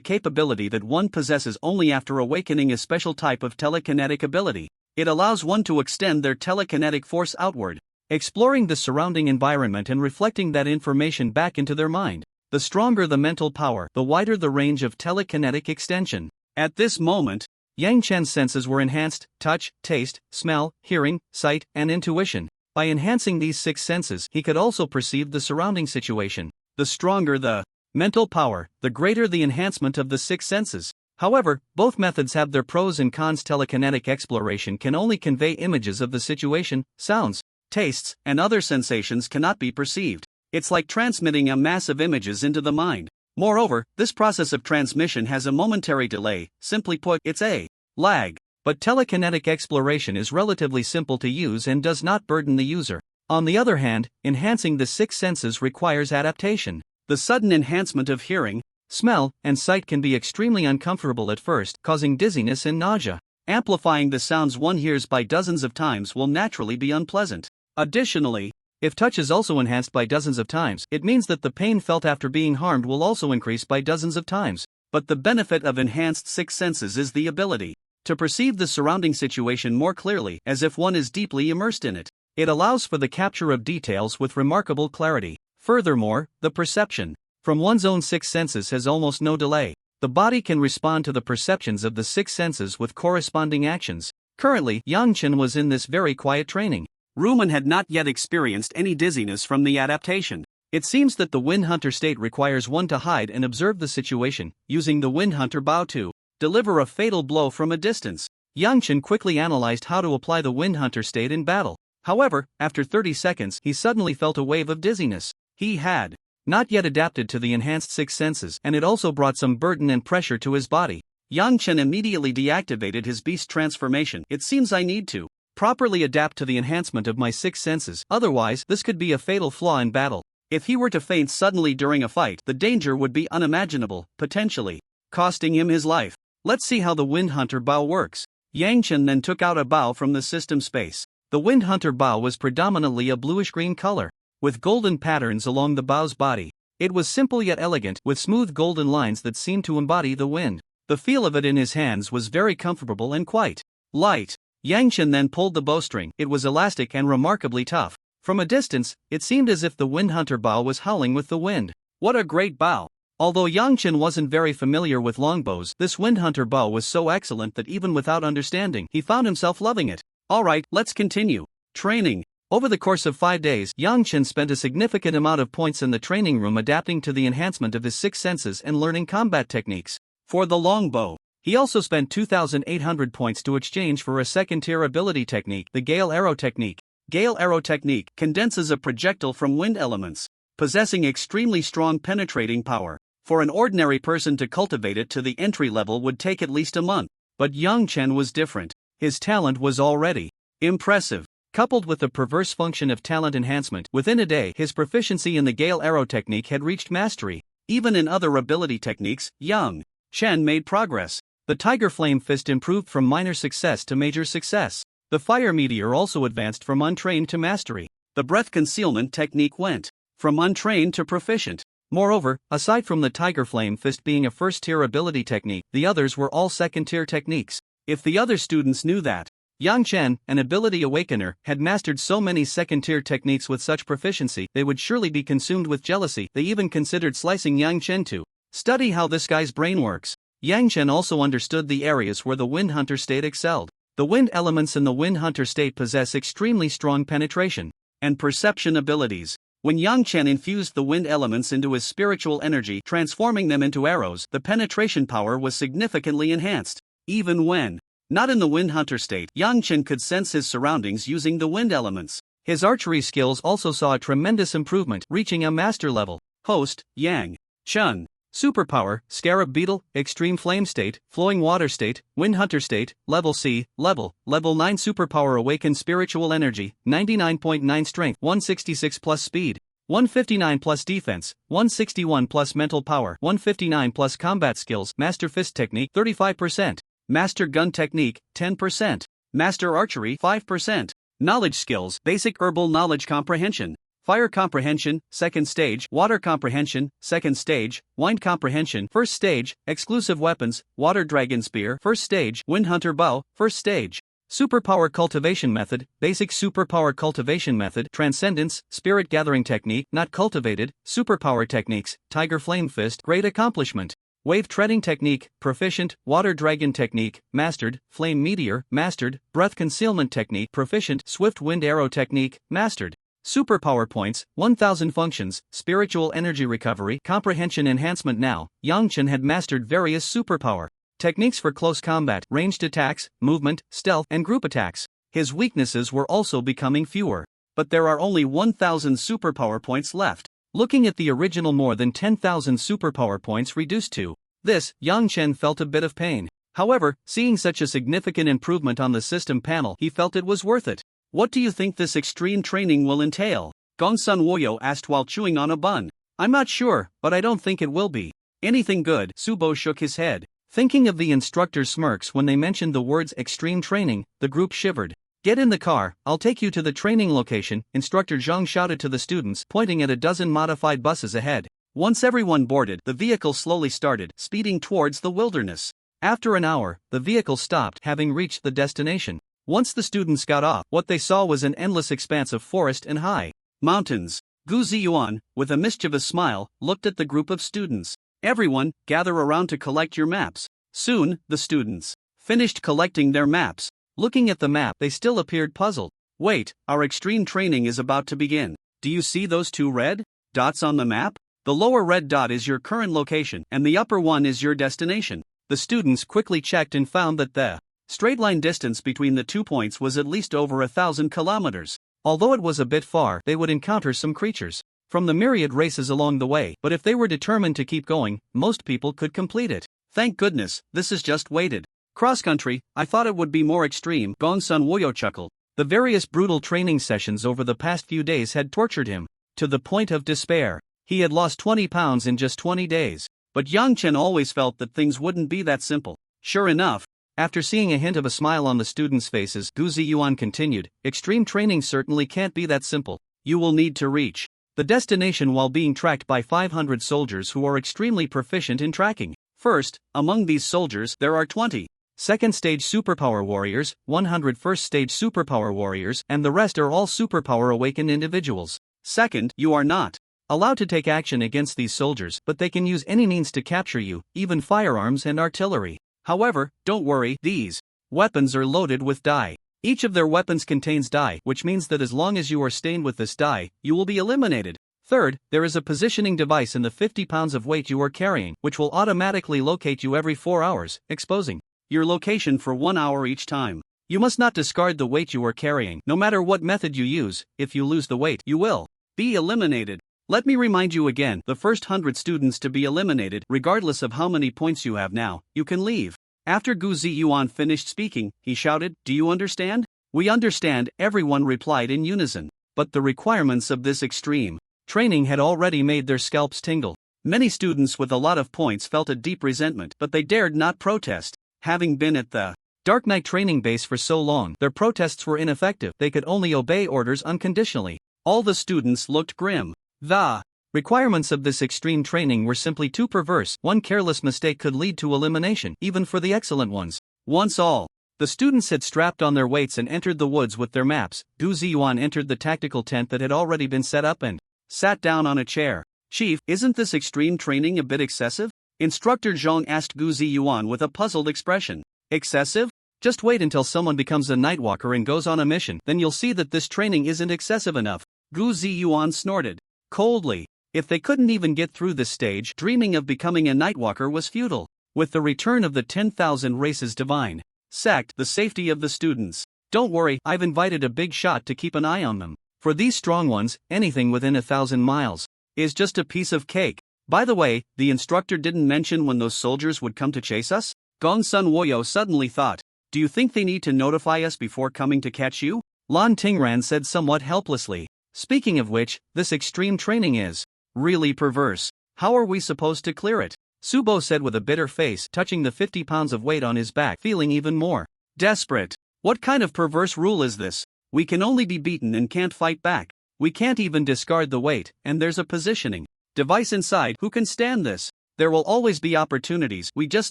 capability that one possesses only after awakening a special type of telekinetic ability. It allows one to extend their telekinetic force outward, exploring the surrounding environment and reflecting that information back into their mind. The stronger the mental power, the wider the range of telekinetic extension. At this moment, Yang Chen's senses were enhanced: touch, taste, smell, hearing, sight, and intuition. By enhancing these 6 senses, he could also perceive the surrounding situation. The stronger the mental power, the greater the enhancement of the 6 senses. However, both methods have their pros and cons. Telekinetic exploration can only convey images of the situation. Sounds, tastes, and other sensations cannot be perceived. It's like transmitting a mass of images into the mind. Moreover, this process of transmission has a momentary delay. Simply put, it's a lag. But telekinetic exploration is relatively simple to use and does not burden the user. On the other hand, enhancing the 6 senses requires adaptation. The sudden enhancement of hearing, smell, and sight can be extremely uncomfortable at first, causing dizziness and nausea. Amplifying the sounds one hears by dozens of times will naturally be unpleasant. Additionally, if touch is also enhanced by dozens of times, it means that the pain felt after being harmed will also increase by dozens of times. But the benefit of enhanced 6 senses is the ability to perceive the surrounding situation more clearly, as if one is deeply immersed in it. It allows for the capture of details with remarkable clarity. Furthermore, the perception from one's own 6 senses has almost no delay. The body can respond to the perceptions of the 6 senses with corresponding actions. Currently, Yang Chen was in this very quiet training room and had not yet experienced any dizziness from the adaptation. It seems that the Wind Hunter state requires one to hide and observe the situation, using the Wind Hunter bow to deliver a fatal blow from a distance. Yang Chen quickly analyzed how to apply the Wind Hunter state in battle. However, after 30 seconds, he suddenly felt a wave of dizziness. He had not yet adapted to the enhanced 6 senses, and it also brought some burden and pressure to his body. Yang Chen immediately deactivated his beast transformation. It seems I need to properly adapt to the enhancement of my 6 senses, otherwise this could be a fatal flaw in battle. If he were to faint suddenly during a fight, the danger would be unimaginable, potentially costing him his life. Let's see how the Wind Hunter bow works. Yang Chen then took out a bow from the system space. The Wind Hunter bow was predominantly a bluish-green color, with golden patterns along the bow's body. It was simple yet elegant, with smooth golden lines that seemed to embody the wind. The feel of it in his hands was very comfortable and quite light. Yang Chen then pulled the bowstring. It was elastic and remarkably tough. From a distance, it seemed as if the Wind Hunter bow was howling with the wind. What a great bow! Although Yang Chen wasn't very familiar with longbows, this Wind Hunter bow was so excellent that even without understanding, he found himself loving it. Alright, let's continue training. Over the course of 5 days, Yang Chen spent a significant amount of points in the training room adapting to the enhancement of his 6 senses and learning combat techniques. For the longbow, he also spent 2,800 points to exchange for a second-tier ability technique, the Gale Arrow technique. Gale Arrow technique condenses a projectile from wind elements, possessing extremely strong penetrating power. For an ordinary person to cultivate it to the entry level would take at least a month. But Yang Chen was different. His talent was already impressive. Coupled with the perverse function of talent enhancement, within a day his proficiency in the Gale Arrow technique had reached mastery. Even in other ability techniques, Yang Chen made progress. The Tiger Flame Fist improved from minor success to major success. The Fire Meteor also advanced from untrained to mastery. The Breath Concealment technique went from untrained to proficient. Moreover, aside from the Tiger Flame Fist being a first-tier ability technique, the others were all second-tier techniques. If the other students knew that Yang Chen, an ability awakener, had mastered so many second-tier techniques with such proficiency, they would surely be consumed with jealousy. They even considered slicing Yang Chen to study how this guy's brain works. Yang Chen also understood the areas where the Wind Hunter state excelled. The wind elements in the Wind Hunter state possess extremely strong penetration and perception abilities. When Yang Chen infused the wind elements into his spiritual energy, transforming them into arrows, the penetration power was significantly enhanced. Even when not in the Wind Hunter state, Yang Chen could sense his surroundings using the wind elements. His archery skills also saw a tremendous improvement, reaching a master level. Host, Yang Chen. Superpower, Scarab Beetle, Extreme Flame State, Flowing Water State, Wind Hunter State, Level C, Level 9 Superpower Awakened Spiritual Energy, 99.9 Strength, 166 plus Speed, 159 plus Defense, 161 plus Mental Power, 159 plus Combat Skills, Master Fist Technique, 35%, Master Gun Technique, 10%, Master Archery, 5%, Knowledge Skills, Basic Herbal Knowledge Comprehension, Fire Comprehension, Second Stage, Water Comprehension, Second Stage, Wind Comprehension, First Stage, Exclusive Weapons, Water Dragon Spear, First Stage, Wind Hunter Bow, First Stage. Superpower Cultivation Method, Basic Superpower Cultivation Method, Transcendence, Spirit Gathering Technique, Not Cultivated, Superpower Techniques, Tiger Flame Fist, Great Accomplishment. Wave treading technique, proficient. Water dragon technique, mastered. Flame meteor, mastered. Breath concealment technique, proficient. Swift wind arrow technique, mastered. Superpower points, 1000 functions. Spiritual energy recovery, comprehension enhancement. Now, Yangchen had mastered various superpower techniques for close combat, ranged attacks, movement, stealth, and group attacks. His weaknesses were also becoming fewer. But there are only 1000 superpower points left. Looking at the original more than 10,000 superpower points reduced to this, Yang Chen felt a bit of pain. However, seeing such a significant improvement on the system panel, he felt it was worth it. What do you think this extreme training will entail? Gongsun Woyo asked while chewing on a bun. I'm not sure, but I don't think it will be anything good. Subo shook his head. Thinking of the instructor's smirks when they mentioned the words extreme training, the group shivered. Get in the car, I'll take you to the training location, Instructor Zhang shouted to the students, pointing at a dozen modified buses ahead. Once everyone boarded, the vehicle slowly started, speeding towards the wilderness. After an hour, the vehicle stopped, having reached the destination. Once the students got off, what they saw was an endless expanse of forest and high mountains. Gu Ziyuan, with a mischievous smile, looked at the group of students. Everyone, gather around to collect your maps. Soon, the students finished collecting their maps. Looking at the map, they still appeared puzzled. Wait, our extreme training is about to begin. Do you see those two red dots on the map? The lower red dot is your current location, and the upper one is your destination. The students quickly checked and found that the straight line distance between the 2 points was at least over 1,000 kilometers. Although it was a bit far, they would encounter some creatures from the myriad races along the way, but if they were determined to keep going, most people could complete it. Thank goodness, this is just waited. Cross-country, I thought it would be more extreme, Gongsun Woyo chuckled. The various brutal training sessions over the past few days had tortured him to the point of despair. He had lost 20 pounds in just 20 days. But Yang Chen always felt that things wouldn't be that simple. Sure enough, after seeing a hint of a smile on the students' faces, Gu Ziyuan continued, extreme training certainly can't be that simple. You will need to reach the destination while being tracked by 500 soldiers who are extremely proficient in tracking. First, among these soldiers, there are 20 second stage superpower warriors, 100 first stage superpower warriors, and the rest are all superpower awakened individuals. Second, you are not allowed to take action against these soldiers, but they can use any means to capture you, even firearms and artillery. However, don't worry, these weapons are loaded with dye. Each of their weapons contains dye, which means that as long as you are stained with this dye, you will be eliminated. Third, there is a positioning device in the 50 pounds of weight you are carrying, which will automatically locate you every 4 hours, exposing your location for 1 hour each time. You must not discard the weight you are carrying. No matter what method you use, if you lose the weight, you will be eliminated. Let me remind you again, the first 100 students to be eliminated, regardless of how many points you have now, you can leave. After Gu Ziyuan finished speaking, he shouted, do you understand? We understand, everyone replied in unison. But the requirements of this extreme training had already made their scalps tingle. Many students with a lot of points felt a deep resentment, but they dared not protest. Having been at the Dark Knight training base for so long, their protests were ineffective. They could only obey orders unconditionally. All the students looked grim. The requirements of this extreme training were simply too perverse. One careless mistake could lead to elimination, even for the excellent ones. Once all the students had strapped on their weights and entered the woods with their maps, Gu Ziyuan entered the tactical tent that had already been set up and sat down on a chair. Chief, isn't this extreme training a bit excessive? Instructor Zhang asked Gu Ziyuan with a puzzled expression. Excessive? Just wait until someone becomes a nightwalker and goes on a mission, then you'll see that this training isn't excessive enough. Gu Ziyuan snorted coldly. If they couldn't even get through this stage, dreaming of becoming a nightwalker was futile. With the return of the 10,000 races divine sect, the safety of the students. Don't worry, I've invited a big shot to keep an eye on them. For these strong ones, anything within 1,000 miles is just a piece of cake. By the way, the instructor didn't mention when those soldiers would come to chase us? Gongsun Woyo suddenly thought. Do you think they need to notify us before coming to catch you? Lan Tingran said somewhat helplessly. Speaking of which, this extreme training is really perverse. How are we supposed to clear it? Subo said with a bitter face, touching the 50 pounds of weight on his back, feeling even more desperate. What kind of perverse rule is this? We can only be beaten and can't fight back. We can't even discard the weight, and there's a positioning device inside. Who can stand this? There will always be opportunities, we just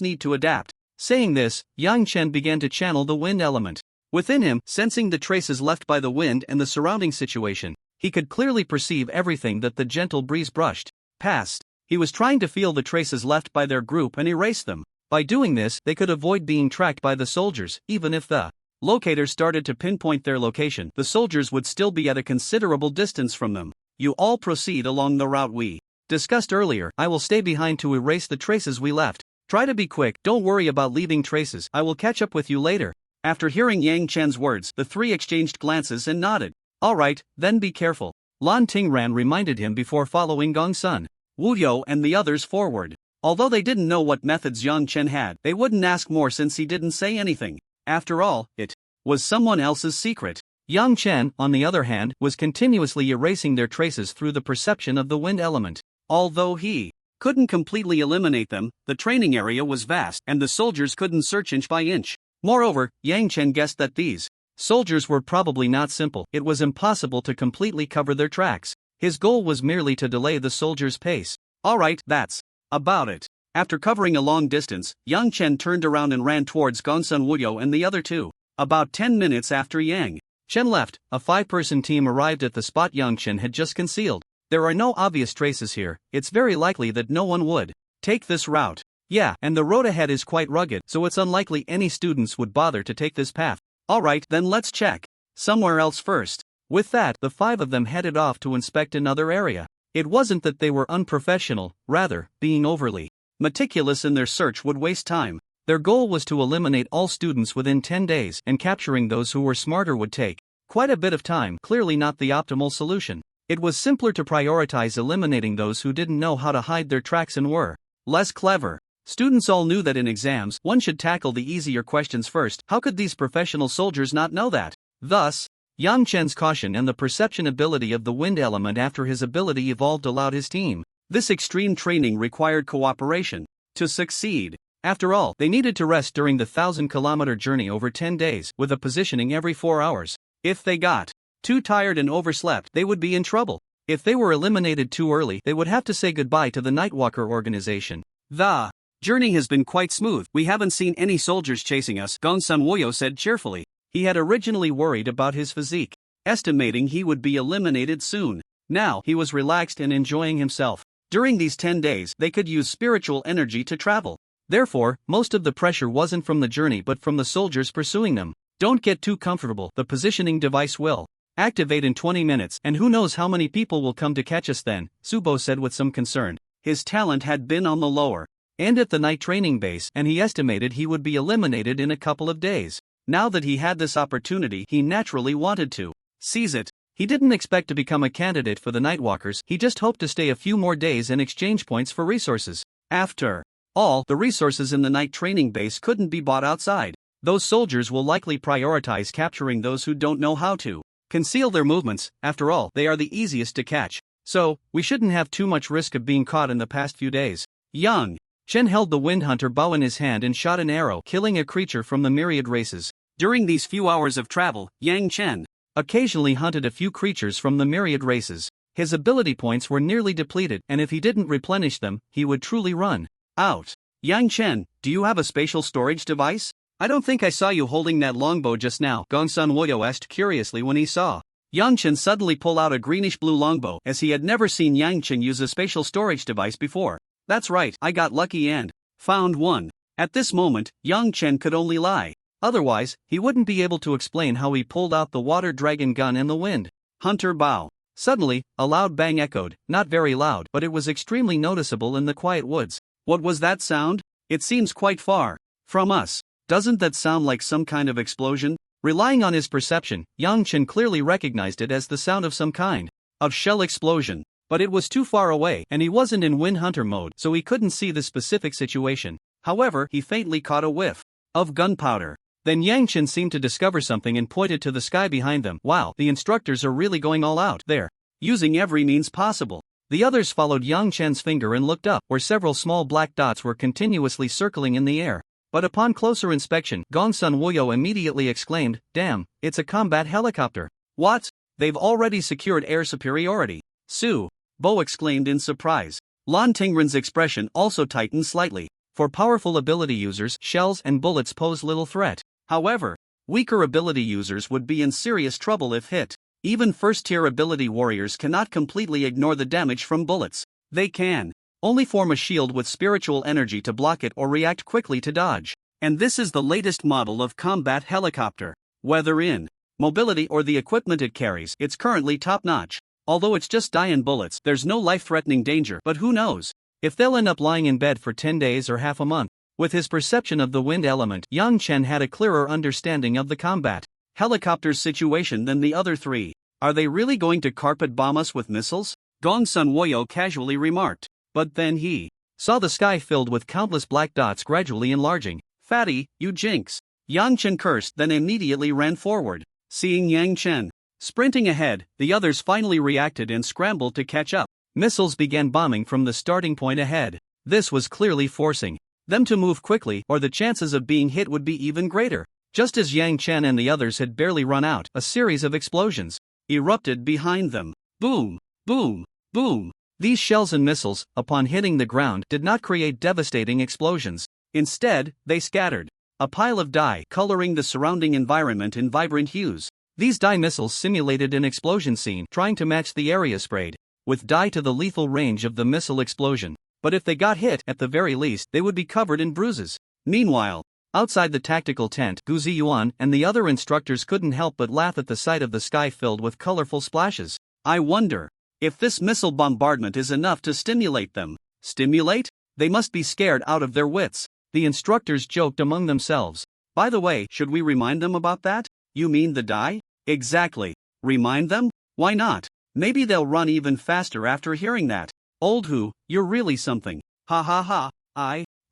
need to adapt. Saying this, Yang Chen began to channel the wind element within him, sensing the traces left by the wind and the surrounding situation. He could clearly perceive everything that the gentle breeze brushed past. He was trying to feel the traces left by their group and erase them. By doing this, they could avoid being tracked by the soldiers. Even if the locators started to pinpoint their location, the soldiers would still be at a considerable distance from them. You all proceed along the route we discussed earlier. I will stay behind to erase the traces we left. Try to be quick, don't worry about leaving traces. I will catch up with you later. After hearing Yang Chen's words, the three exchanged glances and nodded. Alright, then be careful. Lan Tingran reminded him before following Gong Sun, Wu Yo and the others forward. Although they didn't know what methods Yang Chen had, they wouldn't ask more since he didn't say anything. After all, it was someone else's secret. Yang Chen, on the other hand, was continuously erasing their traces through the perception of the wind element. Although he couldn't completely eliminate them, the training area was vast and the soldiers couldn't search inch by inch. Moreover, Yang Chen guessed that these soldiers were probably not simple. It was impossible to completely cover their tracks. His goal was merely to delay the soldiers' pace. Alright, that's about it. After covering a long distance, Yang Chen turned around and ran towards Gongsun Wuyo and the other two. About 10 minutes after Yang Chen left, a 5-person team arrived at the spot Yang Chen had just concealed. There are no obvious traces here. It's very likely that no one would take this route. Yeah, and the road ahead is quite rugged, so it's unlikely any students would bother to take this path. Alright, then let's check somewhere else first. With that, the 5 of them headed off to inspect another area. It wasn't that they were unprofessional, rather, being overly meticulous in their search would waste time. Their goal was to eliminate all students within 10 days, and capturing those who were smarter would take quite a bit of time, clearly not the optimal solution. It was simpler to prioritize eliminating those who didn't know how to hide their tracks and were less clever. Students all knew that in exams, one should tackle the easier questions first. How could these professional soldiers not know that? Thus, Yang Chen's caution and the perception ability of the wind element after his ability evolved allowed his team this extreme training required cooperation to succeed. After all, they needed to rest during the 1,000-kilometer journey over 10 days, with a positioning every 4 hours. If they got too tired and overslept, they would be in trouble. If they were eliminated too early, they would have to say goodbye to the Nightwalker organization. The journey has been quite smooth. We haven't seen any soldiers chasing us, Gongsun Wuyo said cheerfully. He had originally worried about his physique, estimating he would be eliminated soon. Now, he was relaxed and enjoying himself. During these 10 days, they could use spiritual energy to travel. Therefore, most of the pressure wasn't from the journey but from the soldiers pursuing them. Don't get too comfortable. The positioning device will activate in 20 minutes, and who knows how many people will come to catch us then, Subo said with some concern. His talent had been on the lower end at the night training base, and he estimated he would be eliminated in a couple of days. Now that he had this opportunity, he naturally wanted to seize it. He didn't expect to become a candidate for the Nightwalkers, he just hoped to stay a few more days and exchange points for resources. After all, the resources in the night training base couldn't be bought outside. Those soldiers will likely prioritize capturing those who don't know how to conceal their movements. After all, they are the easiest to catch. So, we shouldn't have too much risk of being caught in the past few days. Yang Chen held the Wind Hunter bow in his hand and shot an arrow, killing a creature from the myriad races. During these few hours of travel, Yang Chen occasionally hunted a few creatures from the myriad races. His ability points were nearly depleted, and if he didn't replenish them, he would truly run out. Yang Chen, do you have a spatial storage device? I don't think I saw you holding that longbow just now, Gongsun Wuyo asked curiously when he saw Yang Chen suddenly pull out a greenish-blue longbow, as he had never seen Yang Chen use a spatial storage device before. That's right, I got lucky and found one. At this moment, Yang Chen could only lie. Otherwise, he wouldn't be able to explain how he pulled out the water dragon gun in the Wind Hunter bow. Suddenly, a loud bang echoed, not very loud, but it was extremely noticeable in the quiet woods. What was that sound? It seems quite far from us. Doesn't that sound like some kind of explosion? Relying on his perception, Yang Chen clearly recognized it as the sound of some kind of shell explosion. But it was too far away, and he wasn't in Wind Hunter mode, so he couldn't see the specific situation. However, he faintly caught a whiff of gunpowder. Then Yang Chen seemed to discover something and pointed to the sky behind them. Wow, the instructors are really going all out there, using every means possible. The others followed Yang Chen's finger and looked up, where several small black dots were continuously circling in the air. But upon closer inspection, Gongsun Wuyo immediately exclaimed, "Damn, it's a combat helicopter." What? They've already secured air superiority. Su Bo exclaimed in surprise. Lan Tingren's expression also tightened slightly. For powerful ability users, shells and bullets pose little threat. However, weaker ability users would be in serious trouble if hit. Even first-tier ability warriors cannot completely ignore the damage from bullets. They can only form a shield with spiritual energy to block it or react quickly to dodge. And this is the latest model of combat helicopter. Whether in mobility or the equipment it carries, it's currently top-notch. Although it's just dye and bullets, there's no life-threatening danger, but who knows if they'll end up lying in bed for 10 days or half a month. With his perception of the wind element, Yang Chen had a clearer understanding of the combat helicopter's situation than the other three. Are they really going to carpet bomb us with missiles? Gong Sun Woyo casually remarked. But then he saw the sky filled with countless black dots gradually enlarging. Fatty, you jinx. Yang Chen cursed, then immediately ran forward. Seeing Yang Chen sprinting ahead, the others finally reacted and scrambled to catch up. Missiles began bombing from the starting point ahead. This was clearly forcing them to move quickly, or the chances of being hit would be even greater. Just as Yang Chen and the others had barely run out, a series of explosions erupted behind them. Boom, boom, boom. These shells and missiles, upon hitting the ground, did not create devastating explosions. Instead, they scattered a pile of dye, coloring the surrounding environment in vibrant hues. These dye missiles simulated an explosion scene, trying to match the area sprayed with dye to the lethal range of the missile explosion. But if they got hit, at the very least, they would be covered in bruises. Meanwhile, outside the tactical tent, Gu Ziyuan and the other instructors couldn't help but laugh at the sight of the sky filled with colorful splashes. I wonder if this missile bombardment is enough to stimulate them. Stimulate? They must be scared out of their wits. The instructors joked among themselves. By the way, should we remind them about that? You mean the dye? Exactly. Remind them? Why not? Maybe they'll run even faster after hearing that. Old Hu, you're really something. Ha ha ha.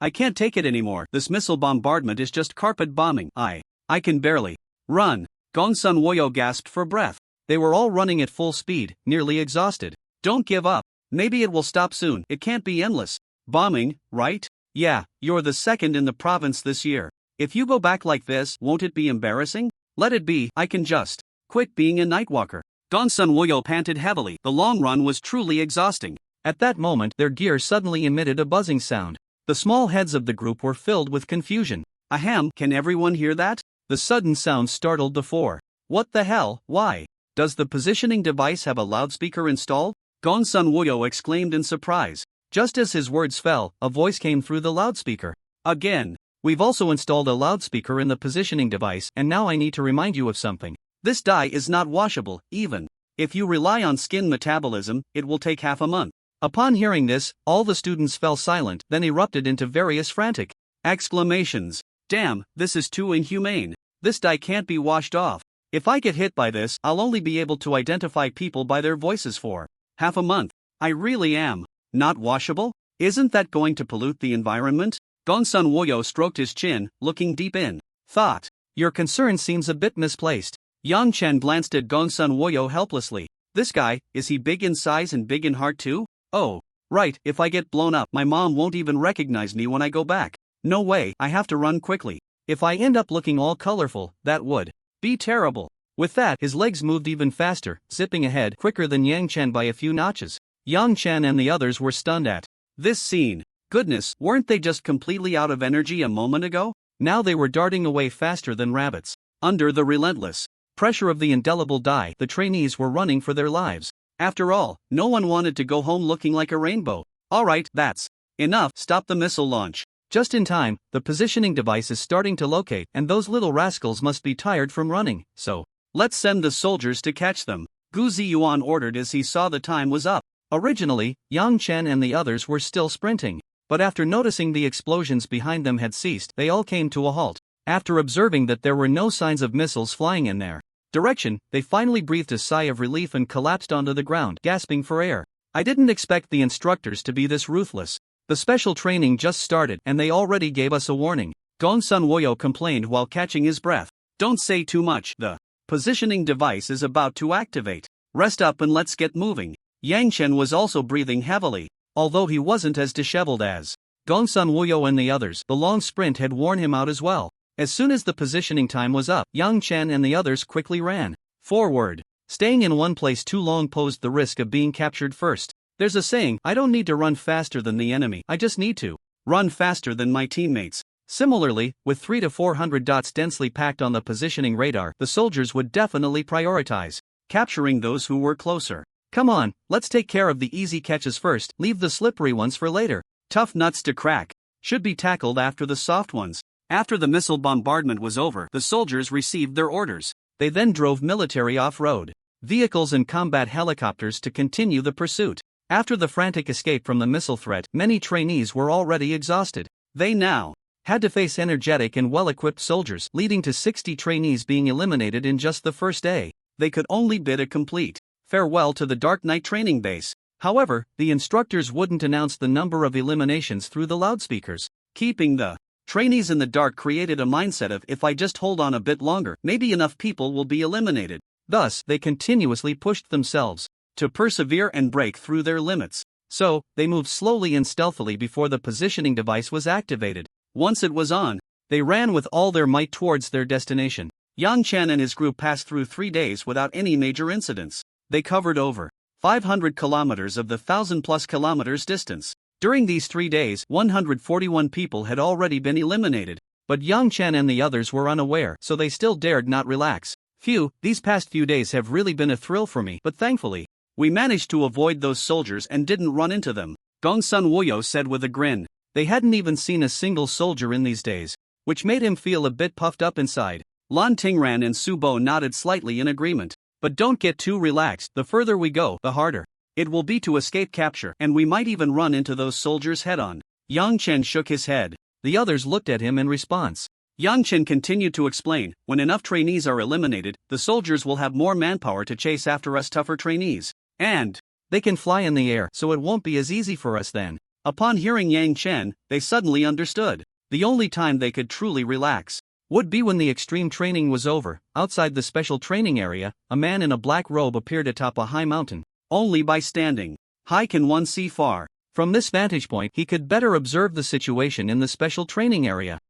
I can't take it anymore. This missile bombardment is just carpet bombing. I can barely run. Gong Sun Woyo gasped for breath. They were all running at full speed, nearly exhausted. Don't give up. Maybe it will stop soon. It can't be endless. Bombing, right? Yeah, you're the second in the province this year. If you go back like this, won't it be embarrassing? Let it be. I can just quit being a nightwalker. Gong Sun Woyo panted heavily. The long run was truly exhausting. At that moment, their gear suddenly emitted a buzzing sound. The small heads of the group were filled with confusion. Ahem, can everyone hear that? The sudden sound startled the four. What the hell? Why? Does the positioning device have a loudspeaker installed? Gong Sun Woyo exclaimed in surprise. Just as his words fell, a voice came through the loudspeaker. Again. We've also installed a loudspeaker in the positioning device, and now I need to remind you of something. This dye is not washable, even if you rely on skin metabolism, it will take half a month. Upon hearing this, all the students fell silent, then erupted into various frantic exclamations. Damn, this is too inhumane. This dye can't be washed off. If I get hit by this, I'll only be able to identify people by their voices for half a month. I really am. Not washable? Isn't that going to pollute the environment? Gong Sun Woyo stroked his chin, looking deep in thought. Your concern seems a bit misplaced. Yang Chen glanced at Gong Sun Woyo helplessly. This guy, is he big in size and big in heart too? Oh, right, if I get blown up, my mom won't even recognize me when I go back. No way, I have to run quickly. If I end up looking all colorful, that would be terrible. With that, his legs moved even faster, zipping ahead quicker than Yang Chen by a few notches. Yang Chen and the others were stunned at this scene. Goodness, weren't they just completely out of energy a moment ago? Now they were darting away faster than rabbits. Under the relentless pressure of the indelible dye, the trainees were running for their lives. After all, no one wanted to go home looking like a rainbow. Alright, that's enough, stop the missile launch. Just in time, the positioning device is starting to locate, and those little rascals must be tired from running, so let's send the soldiers to catch them. Gu Ziyuan ordered as he saw the time was up. Originally, Yang Chen and the others were still sprinting. But after noticing the explosions behind them had ceased, they all came to a halt. After observing that there were no signs of missiles flying in their direction, they finally breathed a sigh of relief and collapsed onto the ground, gasping for air. I didn't expect the instructors to be this ruthless. The special training just started, and they already gave us a warning. Gong Sun Woyo complained while catching his breath. Don't say too much, the positioning device is about to activate. Rest up and let's get moving. Yang Chen was also breathing heavily. Although he wasn't as disheveled as Gong Sun Woyo and the others, the long sprint had worn him out as well. As soon as the positioning time was up, Yang Chen and the others quickly ran forward. Staying in one place too long posed the risk of being captured first. There's a saying, I don't need to run faster than the enemy, I just need to run faster than my teammates. Similarly, with 300 to 400 dots densely packed on the positioning radar, the soldiers would definitely prioritize capturing those who were closer. Come on, let's take care of the easy catches first, leave the slippery ones for later. Tough nuts to crack should be tackled after the soft ones. After the missile bombardment was over, the soldiers received their orders. They then drove military off-road vehicles and combat helicopters to continue the pursuit. After the frantic escape from the missile threat, many trainees were already exhausted. They now had to face energetic and well-equipped soldiers, leading to 60 trainees being eliminated in just the first day. They could only bid a complete farewell to the Dark Knight training base. However, the instructors wouldn't announce the number of eliminations through the loudspeakers. Keeping the trainees in the dark created a mindset of, if I just hold on a bit longer, maybe enough people will be eliminated. Thus, they continuously pushed themselves to persevere and break through their limits. So, they moved slowly and stealthily before the positioning device was activated. Once it was on, they ran with all their might towards their destination. Yang Chen and his group passed through 3 days without any major incidents. They covered over 500 kilometers of the 1,000+ kilometers distance. During these 3 days, 141 people had already been eliminated. But Yang Chen and the others were unaware, so they still dared not relax. Phew, these past few days have really been a thrill for me, but thankfully, we managed to avoid those soldiers and didn't run into them, Gong Sun Wuyo said with a grin. They hadn't even seen a single soldier in these days, which made him feel a bit puffed up inside. Lan Tingran and Su Bo nodded slightly in agreement. But don't get too relaxed, the further we go, the harder it will be to escape capture, and we might even run into those soldiers head-on. Yang Chen shook his head. The others looked at him in response. Yang Chen continued to explain, when enough trainees are eliminated, the soldiers will have more manpower to chase after us tougher trainees. And they can fly in the air, so it won't be as easy for us then. Upon hearing Yang Chen, they suddenly understood. The only time they could truly relax would be when the extreme training was over. Outside the special training area, a man in a black robe appeared atop a high mountain. Only by standing high can one see far. From this vantage point, he could better observe the situation in the special training area.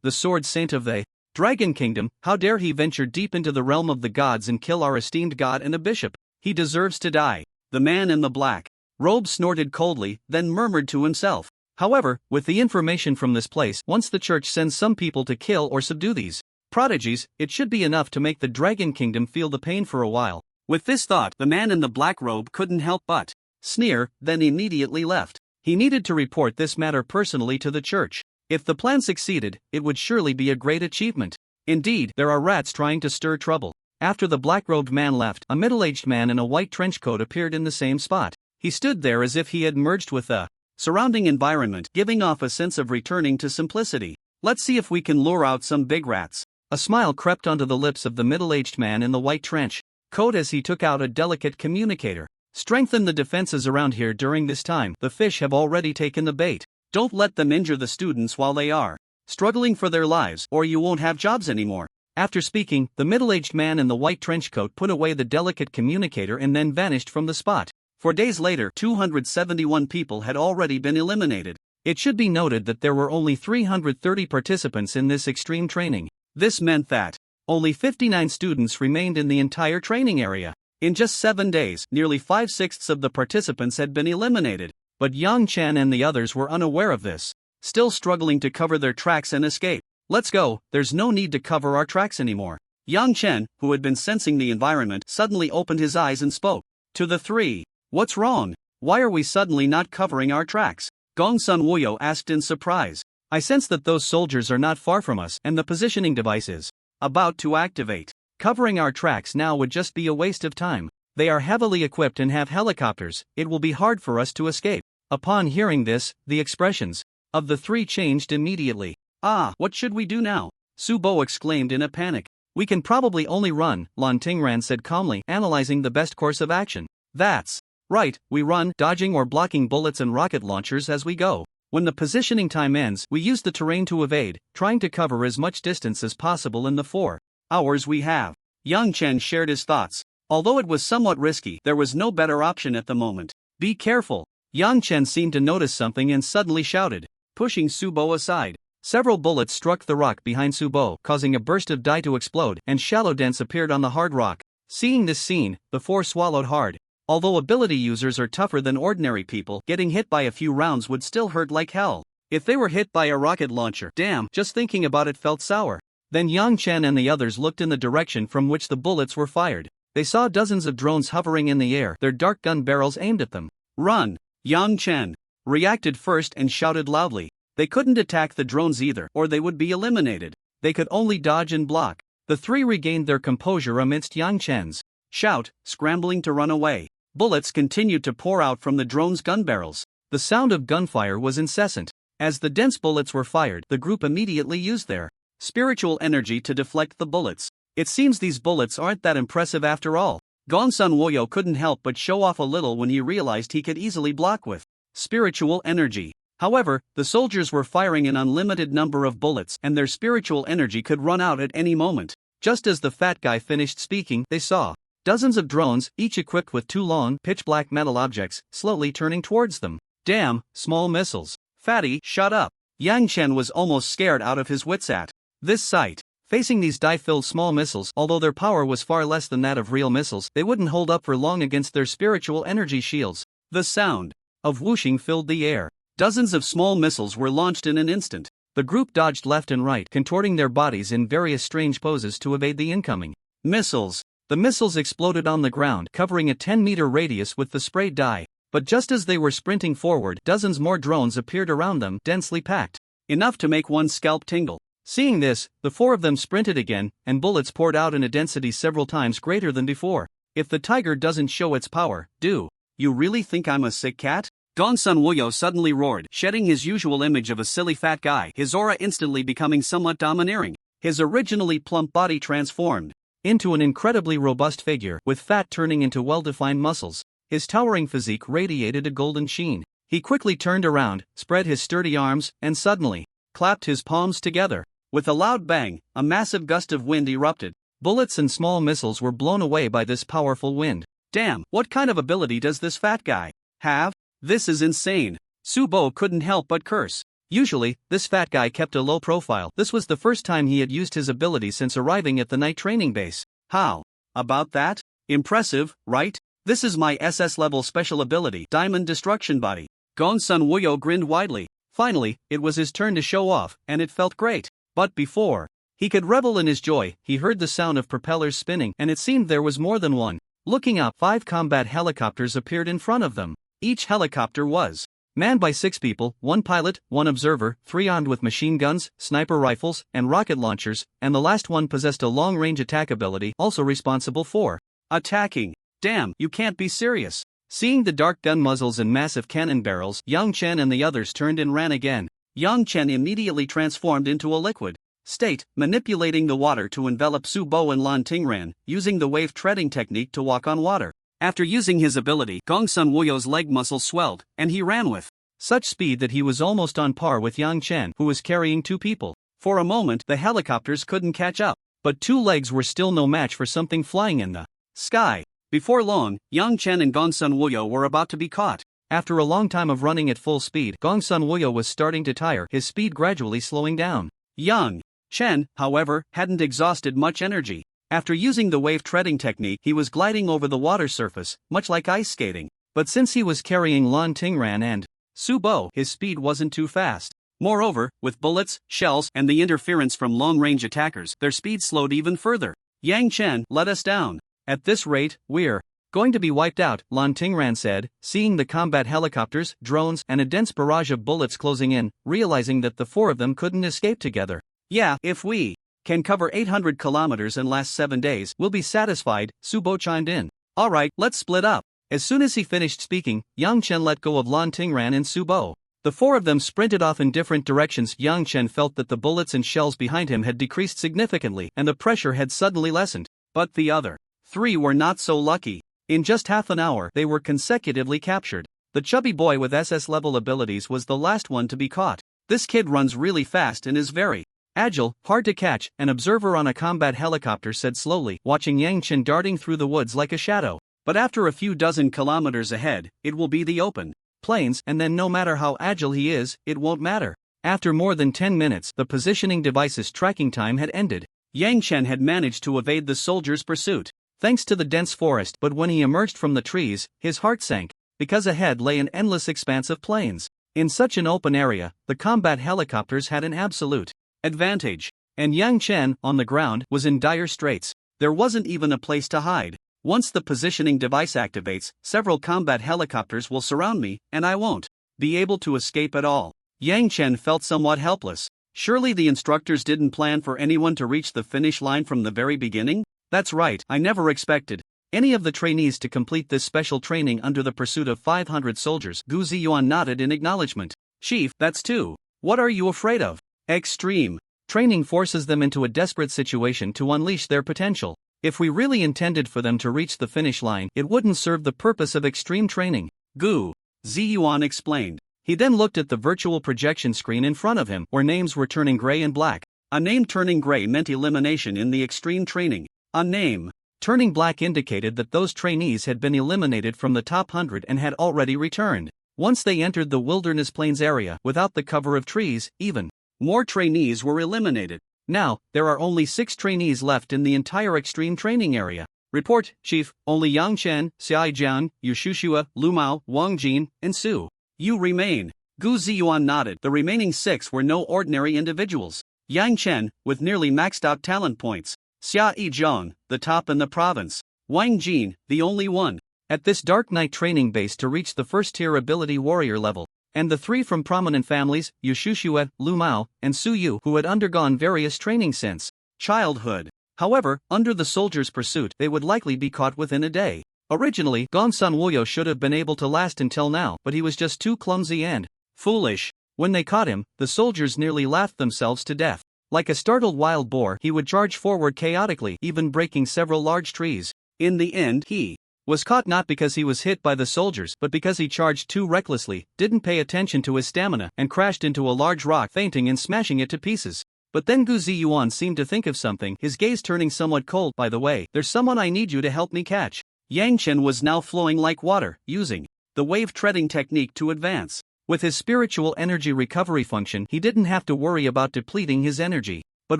The sword saint of the Dragon Kingdom, how dare he venture deep into the realm of the gods and kill our esteemed god and a bishop? He deserves to die. The man in the black robe snorted coldly, then murmured to himself. However, with the information from this place, once the church sends some people to kill or subdue these prodigies, it should be enough to make the Dragon Kingdom feel the pain for a while. With this thought, the man in the black robe couldn't help but sneer, then immediately left. He needed to report this matter personally to the church. If the plan succeeded, it would surely be a great achievement. Indeed, there are rats trying to stir trouble. After the black-robed man left, a middle-aged man in a white trench coat appeared in the same spot. He stood there as if he had merged with the surrounding environment, giving off a sense of returning to simplicity. Let's see if we can lure out some big rats. A smile crept onto the lips of the middle-aged man in the white trench coat as he took out a delicate communicator. Strengthen the defenses around here during this time. The fish have already taken the bait. Don't let them injure the students while they are struggling for their lives, or you won't have jobs anymore. After speaking, the middle-aged man in the white trench coat put away the delicate communicator and then vanished from the spot. 4 days later, 271 people had already been eliminated. It should be noted that there were only 330 participants in this extreme training. This meant that only 59 students remained in the entire training area. In just 7 days, nearly 5/6 of the participants had been eliminated. But Yang Chen and the others were unaware of this, still struggling to cover their tracks and escape. Let's go, there's no need to cover our tracks anymore. Yang Chen, who had been sensing the environment, suddenly opened his eyes and spoke to the three. What's wrong? Why are we suddenly not covering our tracks? Gong Sun Wuyo asked in surprise. I sense that those soldiers are not far from us and the positioning device is about to activate. Covering our tracks now would just be a waste of time. They are heavily equipped and have helicopters. It will be hard for us to escape. Upon hearing this, the expressions of the three changed immediately. What should we do now? Su Bo exclaimed in a panic. We can probably only run, Lan Tingran said calmly, analyzing the best course of action. That's right, we run, dodging or blocking bullets and rocket launchers as we go. When the positioning time ends, we use the terrain to evade, trying to cover as much distance as possible in the 4 hours we have. Yang Chen shared his thoughts. Although it was somewhat risky, there was no better option at the moment. Be careful. Yang Chen seemed to notice something and suddenly shouted, pushing Su Bo aside. Several bullets struck the rock behind Su Bo, causing a burst of dye to explode, and shallow dents appeared on the hard rock. Seeing this scene, the 4 swallowed hard. Although ability users are tougher than ordinary people, getting hit by a few rounds would still hurt like hell. If they were hit by a rocket launcher, damn, just thinking about it felt sour. Then Yang Chen and the others looked in the direction from which the bullets were fired. they saw dozens of drones hovering in the air, their dark gun barrels aimed at them. Run! Yang Chen reacted first and shouted loudly. They couldn't attack the drones either, or they would be eliminated. They could only dodge and block. The three regained their composure amidst Yang Chen's shout, scrambling to run away. Bullets continued to pour out from the drones' gun barrels. The sound of gunfire was incessant. As the dense bullets were fired, the group immediately used their spiritual energy to deflect the bullets. It seems these bullets aren't that impressive after all. Gongsun Woyo couldn't help but show off a little when he realized he could easily block with spiritual energy. However, the soldiers were firing an unlimited number of bullets and their spiritual energy could run out at any moment. Just as the fat guy finished speaking, they saw dozens of drones, each equipped with two long, pitch-black metal objects, slowly turning towards them. Damn, small missiles. Fatty, shut up. Yang Chen was almost scared out of his wits at this sight. Facing these dye-filled small missiles, although their power was far less than that of real missiles, they wouldn't hold up for long against their spiritual energy shields. The sound of whooshing filled the air. Dozens of small missiles were launched in an instant. The group dodged left and right, contorting their bodies in various strange poses to evade the incoming missiles. The missiles exploded on the ground, covering a 10-meter radius with the sprayed dye. But just as they were sprinting forward, dozens more drones appeared around them, densely packed. Enough to make one's scalp tingle. Seeing this, the four of them sprinted again, and bullets poured out in a density several times greater than before. If the tiger doesn't show its power, do you really think I'm a sick cat? Gongsun Woyo suddenly roared, shedding his usual image of a silly fat guy, his aura instantly becoming somewhat domineering. His originally plump body transformed into an incredibly robust figure, with fat turning into well-defined muscles. His towering physique radiated a golden sheen. He quickly turned around, spread his sturdy arms, and suddenly clapped his palms together. With a loud bang, a massive gust of wind erupted. Bullets and small missiles were blown away by this powerful wind. Damn, what kind of ability does this fat guy have? This is insane. Su Bo couldn't help but curse. Usually, this fat guy kept a low profile. This was the first time he had used his ability since arriving at the night training base. How about that? Impressive, right? This is my SS level special ability, Diamond Destruction Body. Gongsun Woyo grinned widely. Finally, it was his turn to show off, and it felt great. But before he could revel in his joy, he heard the sound of propellers spinning, and it seemed there was more than one. Looking up, 5 combat helicopters appeared in front of them. Each helicopter was manned by 6 people, 1 pilot, 1 observer, 3 armed with machine guns, sniper rifles, and rocket launchers, and the last one possessed a long-range attack ability, also responsible for attacking. Damn, you can't be serious. Seeing the dark gun muzzles and massive cannon barrels, Yang Chen and the others turned and ran again. Yang Chen immediately transformed into a liquid state, manipulating the water to envelop Su Bo and Lan Tingran, using the wave treading technique to walk on water. After using his ability, Gongsun Woyo's leg muscles swelled, and he ran with such speed that he was almost on par with Yang Chen, who was carrying 2 people. For a moment, the helicopters couldn't catch up, but 2 legs were still no match for something flying in the sky. Before long, Yang Chen and Gongsun Woyo were about to be caught. After a long time of running at full speed, Gongsun Woyo was starting to tire, his speed gradually slowing down. Yang Chen, however, hadn't exhausted much energy. After using the wave treading technique, he was gliding over the water surface, much like ice skating. But since he was carrying Lan Tingran and Su Bo, his speed wasn't too fast. Moreover, with bullets, shells, and the interference from long-range attackers, their speed slowed even further. Yang Chen let us down. At this rate, we're going to be wiped out, Lan Tingran said, seeing the combat helicopters, drones, and a dense barrage of bullets closing in, realizing that the 4 of them couldn't escape together. Yeah, if we can cover 800 kilometers and last 7 days, we'll be satisfied, Su Bo chimed in. Alright, let's split up. As soon as he finished speaking, Yang Chen let go of Lan Tingran and Su Bo. The 4 of them sprinted off in different directions. Yang Chen felt that the bullets and shells behind him had decreased significantly, and the pressure had suddenly lessened. But the other 3 were not so lucky. In just half an hour, they were consecutively captured. The chubby boy with SS-level abilities was the last one to be caught. This kid runs really fast and is very agile, hard to catch, an observer on a combat helicopter said slowly, watching Yang Chen darting through the woods like a shadow. But after a few dozen kilometers ahead, it will be the open plains, and then no matter how agile he is, it won't matter. After more than 10 minutes, the positioning device's tracking time had ended. Yang Chen had managed to evade the soldiers' pursuit, thanks to the dense forest, but when he emerged from the trees, his heart sank, because ahead lay an endless expanse of plains. In such an open area, the combat helicopters had an absolute advantage, and Yang Chen, on the ground, was in dire straits. There wasn't even a place to hide. Once the positioning device activates, several combat helicopters will surround me, and I won't be able to escape at all. Yang Chen felt somewhat helpless. Surely the instructors didn't plan for anyone to reach the finish line from the very beginning? That's right, I never expected any of the trainees to complete this special training under the pursuit of 500 soldiers. Gu Ziyuan nodded in acknowledgement. Chief, that's too. What are you afraid of? Extreme training forces them into a desperate situation to unleash their potential. If we really intended for them to reach the finish line, it wouldn't serve the purpose of extreme training. Gu Ziyuan explained. He then looked at the virtual projection screen in front of him, where names were turning gray and black. A name turning gray meant elimination in the extreme training. A name turning black indicated that those trainees had been eliminated from the top 100 and had already returned. Once they entered the wilderness plains area, without the cover of trees, even more trainees were eliminated. Now, there are only 6 trainees left in the entire extreme training area. Report, Chief, only Yang Chen, Xiai Jian, Yu Shushua, Lu Mao, Wang Jin, and Su Yu remain. Gu Ziyuan nodded. The remaining 6 were no ordinary individuals. Yang Chen, with nearly maxed out talent points. Xia Yizhong, the top in the province. Wang Jin, the only one at this Dark Knight training base to reach the first-tier ability warrior level. And the 3 from prominent families, Yu Shushua, Lu Mao, and Su Yu, who had undergone various training since childhood. However, under the soldiers' pursuit, they would likely be caught within a day. Originally, Gongsun Wuyo should have been able to last until now, but he was just too clumsy and foolish. When they caught him, the soldiers nearly laughed themselves to death. Like a startled wild boar, he would charge forward chaotically, even breaking several large trees. In the end, he was caught not because he was hit by the soldiers, but because he charged too recklessly, didn't pay attention to his stamina, and crashed into a large rock, fainting and smashing it to pieces. But then Gu Ziyuan seemed to think of something, his gaze turning somewhat cold. By the way, there's someone I need you to help me catch. Yang Chen was now flowing like water, using the wave treading technique to advance. With his spiritual energy recovery function, he didn't have to worry about depleting his energy. But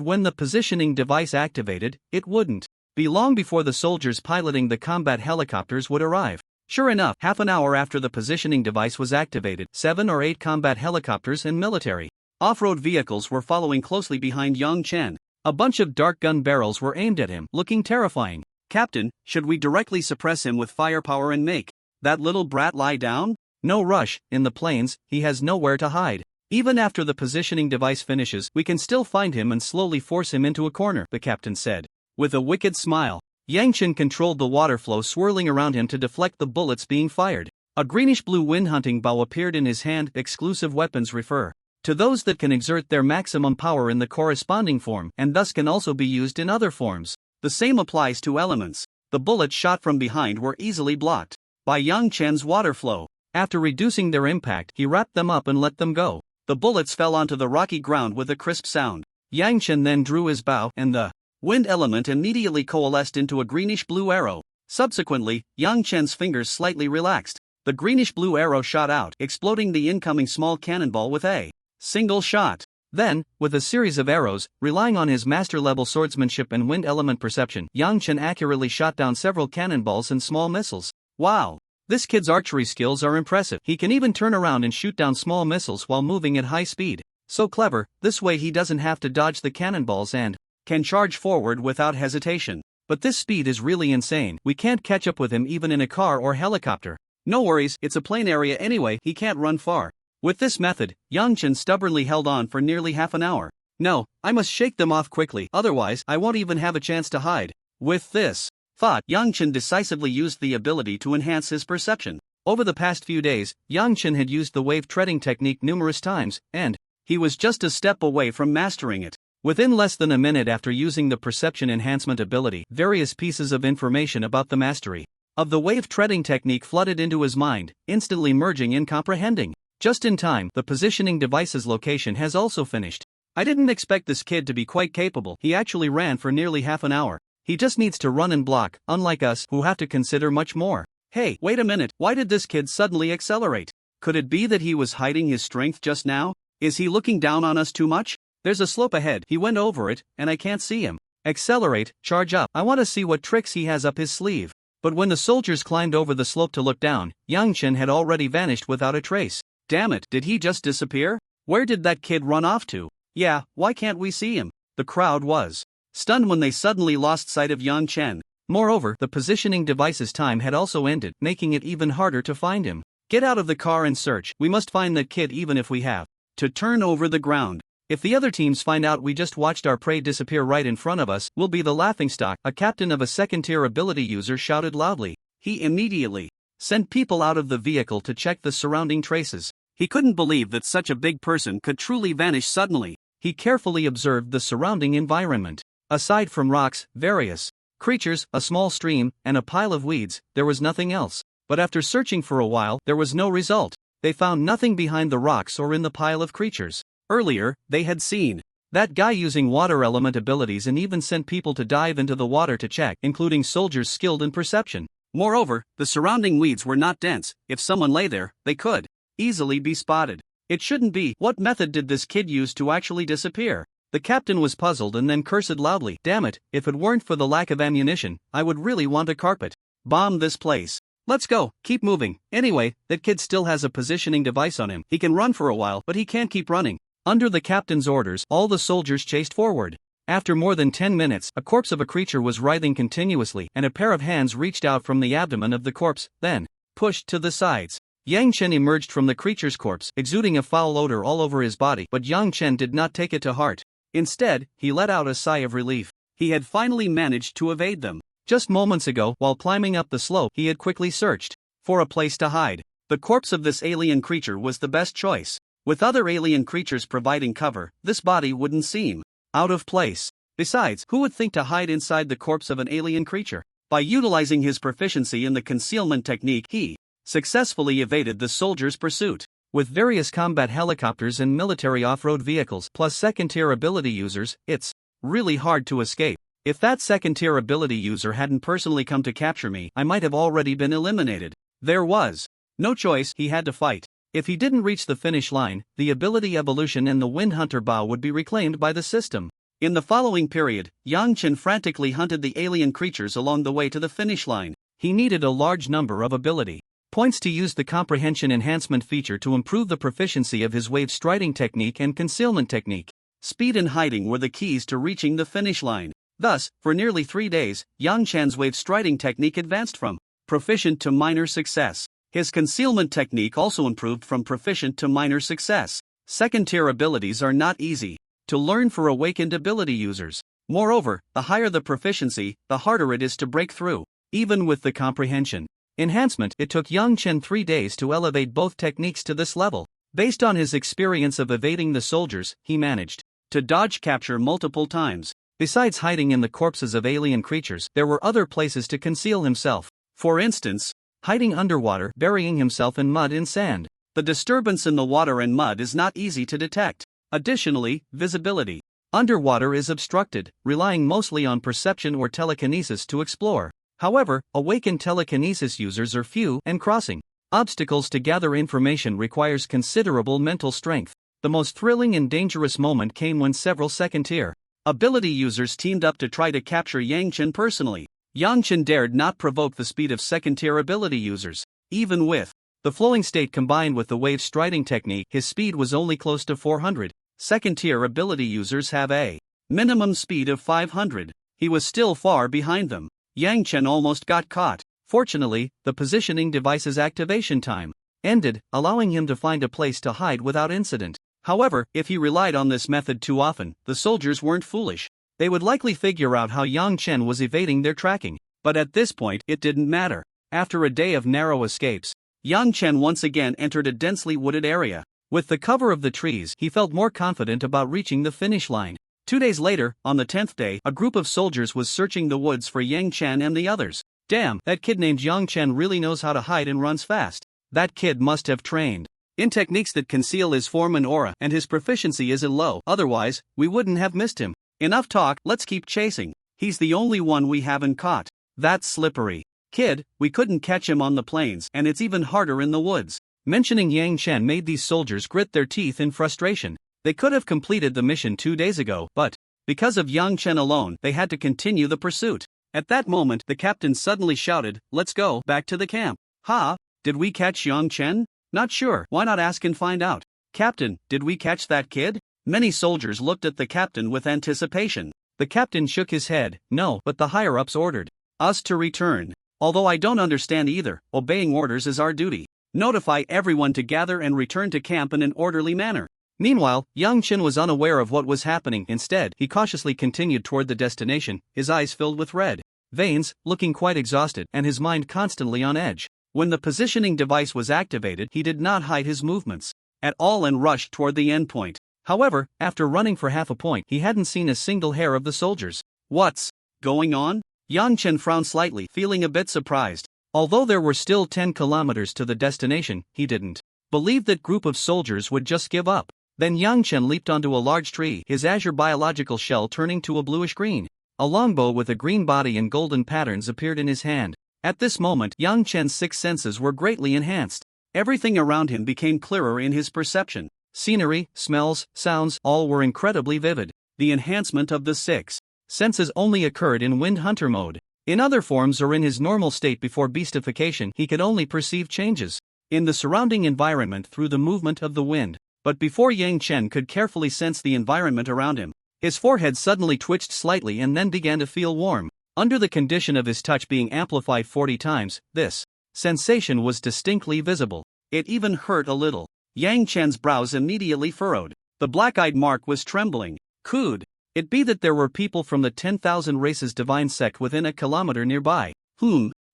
when the positioning device activated, it wouldn't be long before the soldiers piloting the combat helicopters would arrive. Sure enough, half an hour after the positioning device was activated, 7 or 8 combat helicopters and military off-road vehicles were following closely behind Yang Chen. A bunch of dark gun barrels were aimed at him, looking terrifying. Captain, should we directly suppress him with firepower and make that little brat lie down? No rush, in the plains, he has nowhere to hide. Even after the positioning device finishes, we can still find him and slowly force him into a corner, the captain said. With a wicked smile, Yang Chen controlled the water flow swirling around him to deflect the bullets being fired. A greenish-blue wind hunting bow appeared in his hand. Exclusive weapons refer to those that can exert their maximum power in the corresponding form, and thus can also be used in other forms. The same applies to elements. The bullets shot from behind were easily blocked by Yang Chen's water flow. After reducing their impact, he wrapped them up and let them go. The bullets fell onto the rocky ground with a crisp sound. Yang Chen then drew his bow, and the wind element immediately coalesced into a greenish-blue arrow. Subsequently, Yang Chen's fingers slightly relaxed. The greenish-blue arrow shot out, exploding the incoming small cannonball with a single shot. Then, with a series of arrows, relying on his master-level swordsmanship and wind element perception, Yang Chen accurately shot down several cannonballs and small missiles. Wow! This kid's archery skills are impressive. He can even turn around and shoot down small missiles while moving at high speed. So clever, this way he doesn't have to dodge the cannonballs and can charge forward without hesitation. But this speed is really insane. We can't catch up with him even in a car or helicopter. No worries, it's a plain area anyway, he can't run far. With this method, Yang Chen stubbornly held on for nearly half an hour. No, I must shake them off quickly, otherwise I won't even have a chance to hide. With this thought, Yang Chen decisively used the ability to enhance his perception. Over the past few days, Yang Chen had used the wave treading technique numerous times, and he was just a step away from mastering it. Within less than a minute after using the perception enhancement ability, various pieces of information about the mastery of the wave treading technique flooded into his mind, instantly merging in comprehending. Just in time, the positioning device's location has also finished. I didn't expect this kid to be quite capable. He actually ran for nearly half an hour. He just needs to run and block, unlike us, who have to consider much more. Hey, wait a minute, why did this kid suddenly accelerate? Could it be that he was hiding his strength just now? Is he looking down on us too much? There's a slope ahead, he went over it, and I can't see him. Accelerate, charge up, I want to see what tricks he has up his sleeve. But when the soldiers climbed over the slope to look down, Yang Chen had already vanished without a trace. Damn it, did he just disappear? Where did that kid run off to? Yeah, why can't we see him? The crowd was stunned when they suddenly lost sight of Yang Chen. Moreover, the positioning device's time had also ended, making it even harder to find him. Get out of the car and search. We must find that kid even if we have to turn over the ground. If the other teams find out we just watched our prey disappear right in front of us, we'll be the laughingstock, a captain of a second-tier ability user shouted loudly. He immediately sent people out of the vehicle to check the surrounding traces. He couldn't believe that such a big person could truly vanish suddenly. He carefully observed the surrounding environment. Aside from rocks, various creatures, a small stream, and a pile of weeds, there was nothing else. But after searching for a while, there was no result. They found nothing behind the rocks or in the pile of creatures. Earlier, they had seen that guy using water element abilities and even sent people to dive into the water to check, including soldiers skilled in perception. Moreover, the surrounding weeds were not dense. If someone lay there, they could easily be spotted. It shouldn't be. What method did this kid use to actually disappear? The captain was puzzled and then cursed loudly. Damn it, if it weren't for the lack of ammunition, I would really want a carpet bomb this place. Let's go, keep moving. Anyway, that kid still has a positioning device on him. He can run for a while, but he can't keep running. Under the captain's orders, all the soldiers chased forward. After more than 10 minutes, a corpse of a creature was writhing continuously, and a pair of hands reached out from the abdomen of the corpse, then pushed to the sides. Yang Chen emerged from the creature's corpse, exuding a foul odor all over his body, but Yang Chen did not take it to heart. Instead, he let out a sigh of relief. He had finally managed to evade them. Just moments ago, while climbing up the slope, he had quickly searched for a place to hide. The corpse of this alien creature was the best choice. With other alien creatures providing cover, this body wouldn't seem out of place. Besides, who would think to hide inside the corpse of an alien creature? By utilizing his proficiency in the concealment technique, he successfully evaded the soldiers' pursuit. With various combat helicopters and military off-road vehicles, plus second-tier ability users, it's really hard to escape. If that second-tier ability user hadn't personally come to capture me, I might have already been eliminated. There was no choice, he had to fight. If he didn't reach the finish line, the ability evolution and the Wind Hunter bow would be reclaimed by the system. In the following period, Yang Chen frantically hunted the alien creatures along the way to the finish line. He needed a large number of ability points to use the comprehension enhancement feature to improve the proficiency of his wave striding technique and concealment technique. Speed and hiding were the keys to reaching the finish line. Thus, for nearly 3 days, Yang Chan's wave striding technique advanced from proficient to minor success. His concealment technique also improved from proficient to minor success. Second-tier abilities are not easy to learn for awakened ability users. Moreover, the higher the proficiency, the harder it is to break through. Even with the comprehension enhancement, it took Yang Chen 3 days to elevate both techniques to this level. Based on his experience of evading the soldiers, he managed to dodge capture multiple times. Besides hiding in the corpses of alien creatures, there were other places to conceal himself. For instance, hiding underwater, burying himself in mud and sand. The disturbance in the water and mud is not easy to detect. Additionally, visibility underwater is obstructed, relying mostly on perception or telekinesis to explore. However, awakened telekinesis users are few, and crossing obstacles to gather information requires considerable mental strength. The most thrilling and dangerous moment came when several second-tier ability users teamed up to try to capture Yang Chen personally. Yang Chen dared not provoke the speed of second-tier ability users. Even with the flowing state combined with the wave striding technique, his speed was only close to 400. Second-tier ability users have a minimum speed of 500. He was still far behind them. Yang Chen almost got caught. Fortunately, the positioning device's activation time ended, allowing him to find a place to hide without incident. However, if he relied on this method too often, the soldiers weren't foolish. They would likely figure out how Yang Chen was evading their tracking. But at this point, it didn't matter. After a day of narrow escapes, Yang Chen once again entered a densely wooded area. With the cover of the trees, he felt more confident about reaching the finish line. 2 days later, on the 10th day, a group of soldiers was searching the woods for Yang Chen and the others. Damn, that kid named Yang Chen really knows how to hide and runs fast. That kid must have trained in techniques that conceal his form and aura, and his proficiency isn't low, otherwise, we wouldn't have missed him. Enough talk, let's keep chasing. He's the only one we haven't caught. That's slippery. Kid, we couldn't catch him on the plains, and it's even harder in the woods. Mentioning Yang Chen made these soldiers grit their teeth in frustration. They could have completed the mission 2 days ago, but because of Yang Chen alone, they had to continue the pursuit. At that moment, the captain suddenly shouted, "Let's go back to the camp." Ha! Did we catch Yang Chen? Not sure. Why not ask and find out? Captain, did we catch that kid? Many soldiers looked at the captain with anticipation. The captain shook his head. No, but the higher-ups ordered Us to return. Although I don't understand either, obeying orders is our duty. Notify everyone to gather and return to camp in an orderly manner. Meanwhile, Yang Chen was unaware of what was happening. Instead, he cautiously continued toward the destination, his eyes filled with red veins, looking quite exhausted, and his mind constantly on edge. When the positioning device was activated, he did not hide his movements at all and rushed toward the endpoint. However, after running for half a point, he hadn't seen a single hair of the soldiers. What's going on? Yang Chen frowned slightly, feeling a bit surprised. Although there were still 10 kilometers to the destination, he didn't believe that group of soldiers would just give up. Then Yang Chen leaped onto a large tree, his azure biological shell turning to a bluish green. A longbow with a green body and golden patterns appeared in his hand. At this moment, Yang Chen's six senses were greatly enhanced. Everything around him became clearer in his perception. Scenery, smells, sounds, all were incredibly vivid. The enhancement of the six senses only occurred in Wind Hunter mode. In other forms or in his normal state before beastification, he could only perceive changes in the surrounding environment through the movement of the wind. But before Yang Chen could carefully sense the environment around him, his forehead suddenly twitched slightly and then began to feel warm. Under the condition of his touch being amplified 40 times, this sensation was distinctly visible. It even hurt a little. Yang Chen's brows immediately furrowed. The black-eyed mark was trembling. Could it be that there were people from the 10,000 races divine sect within a kilometer nearby?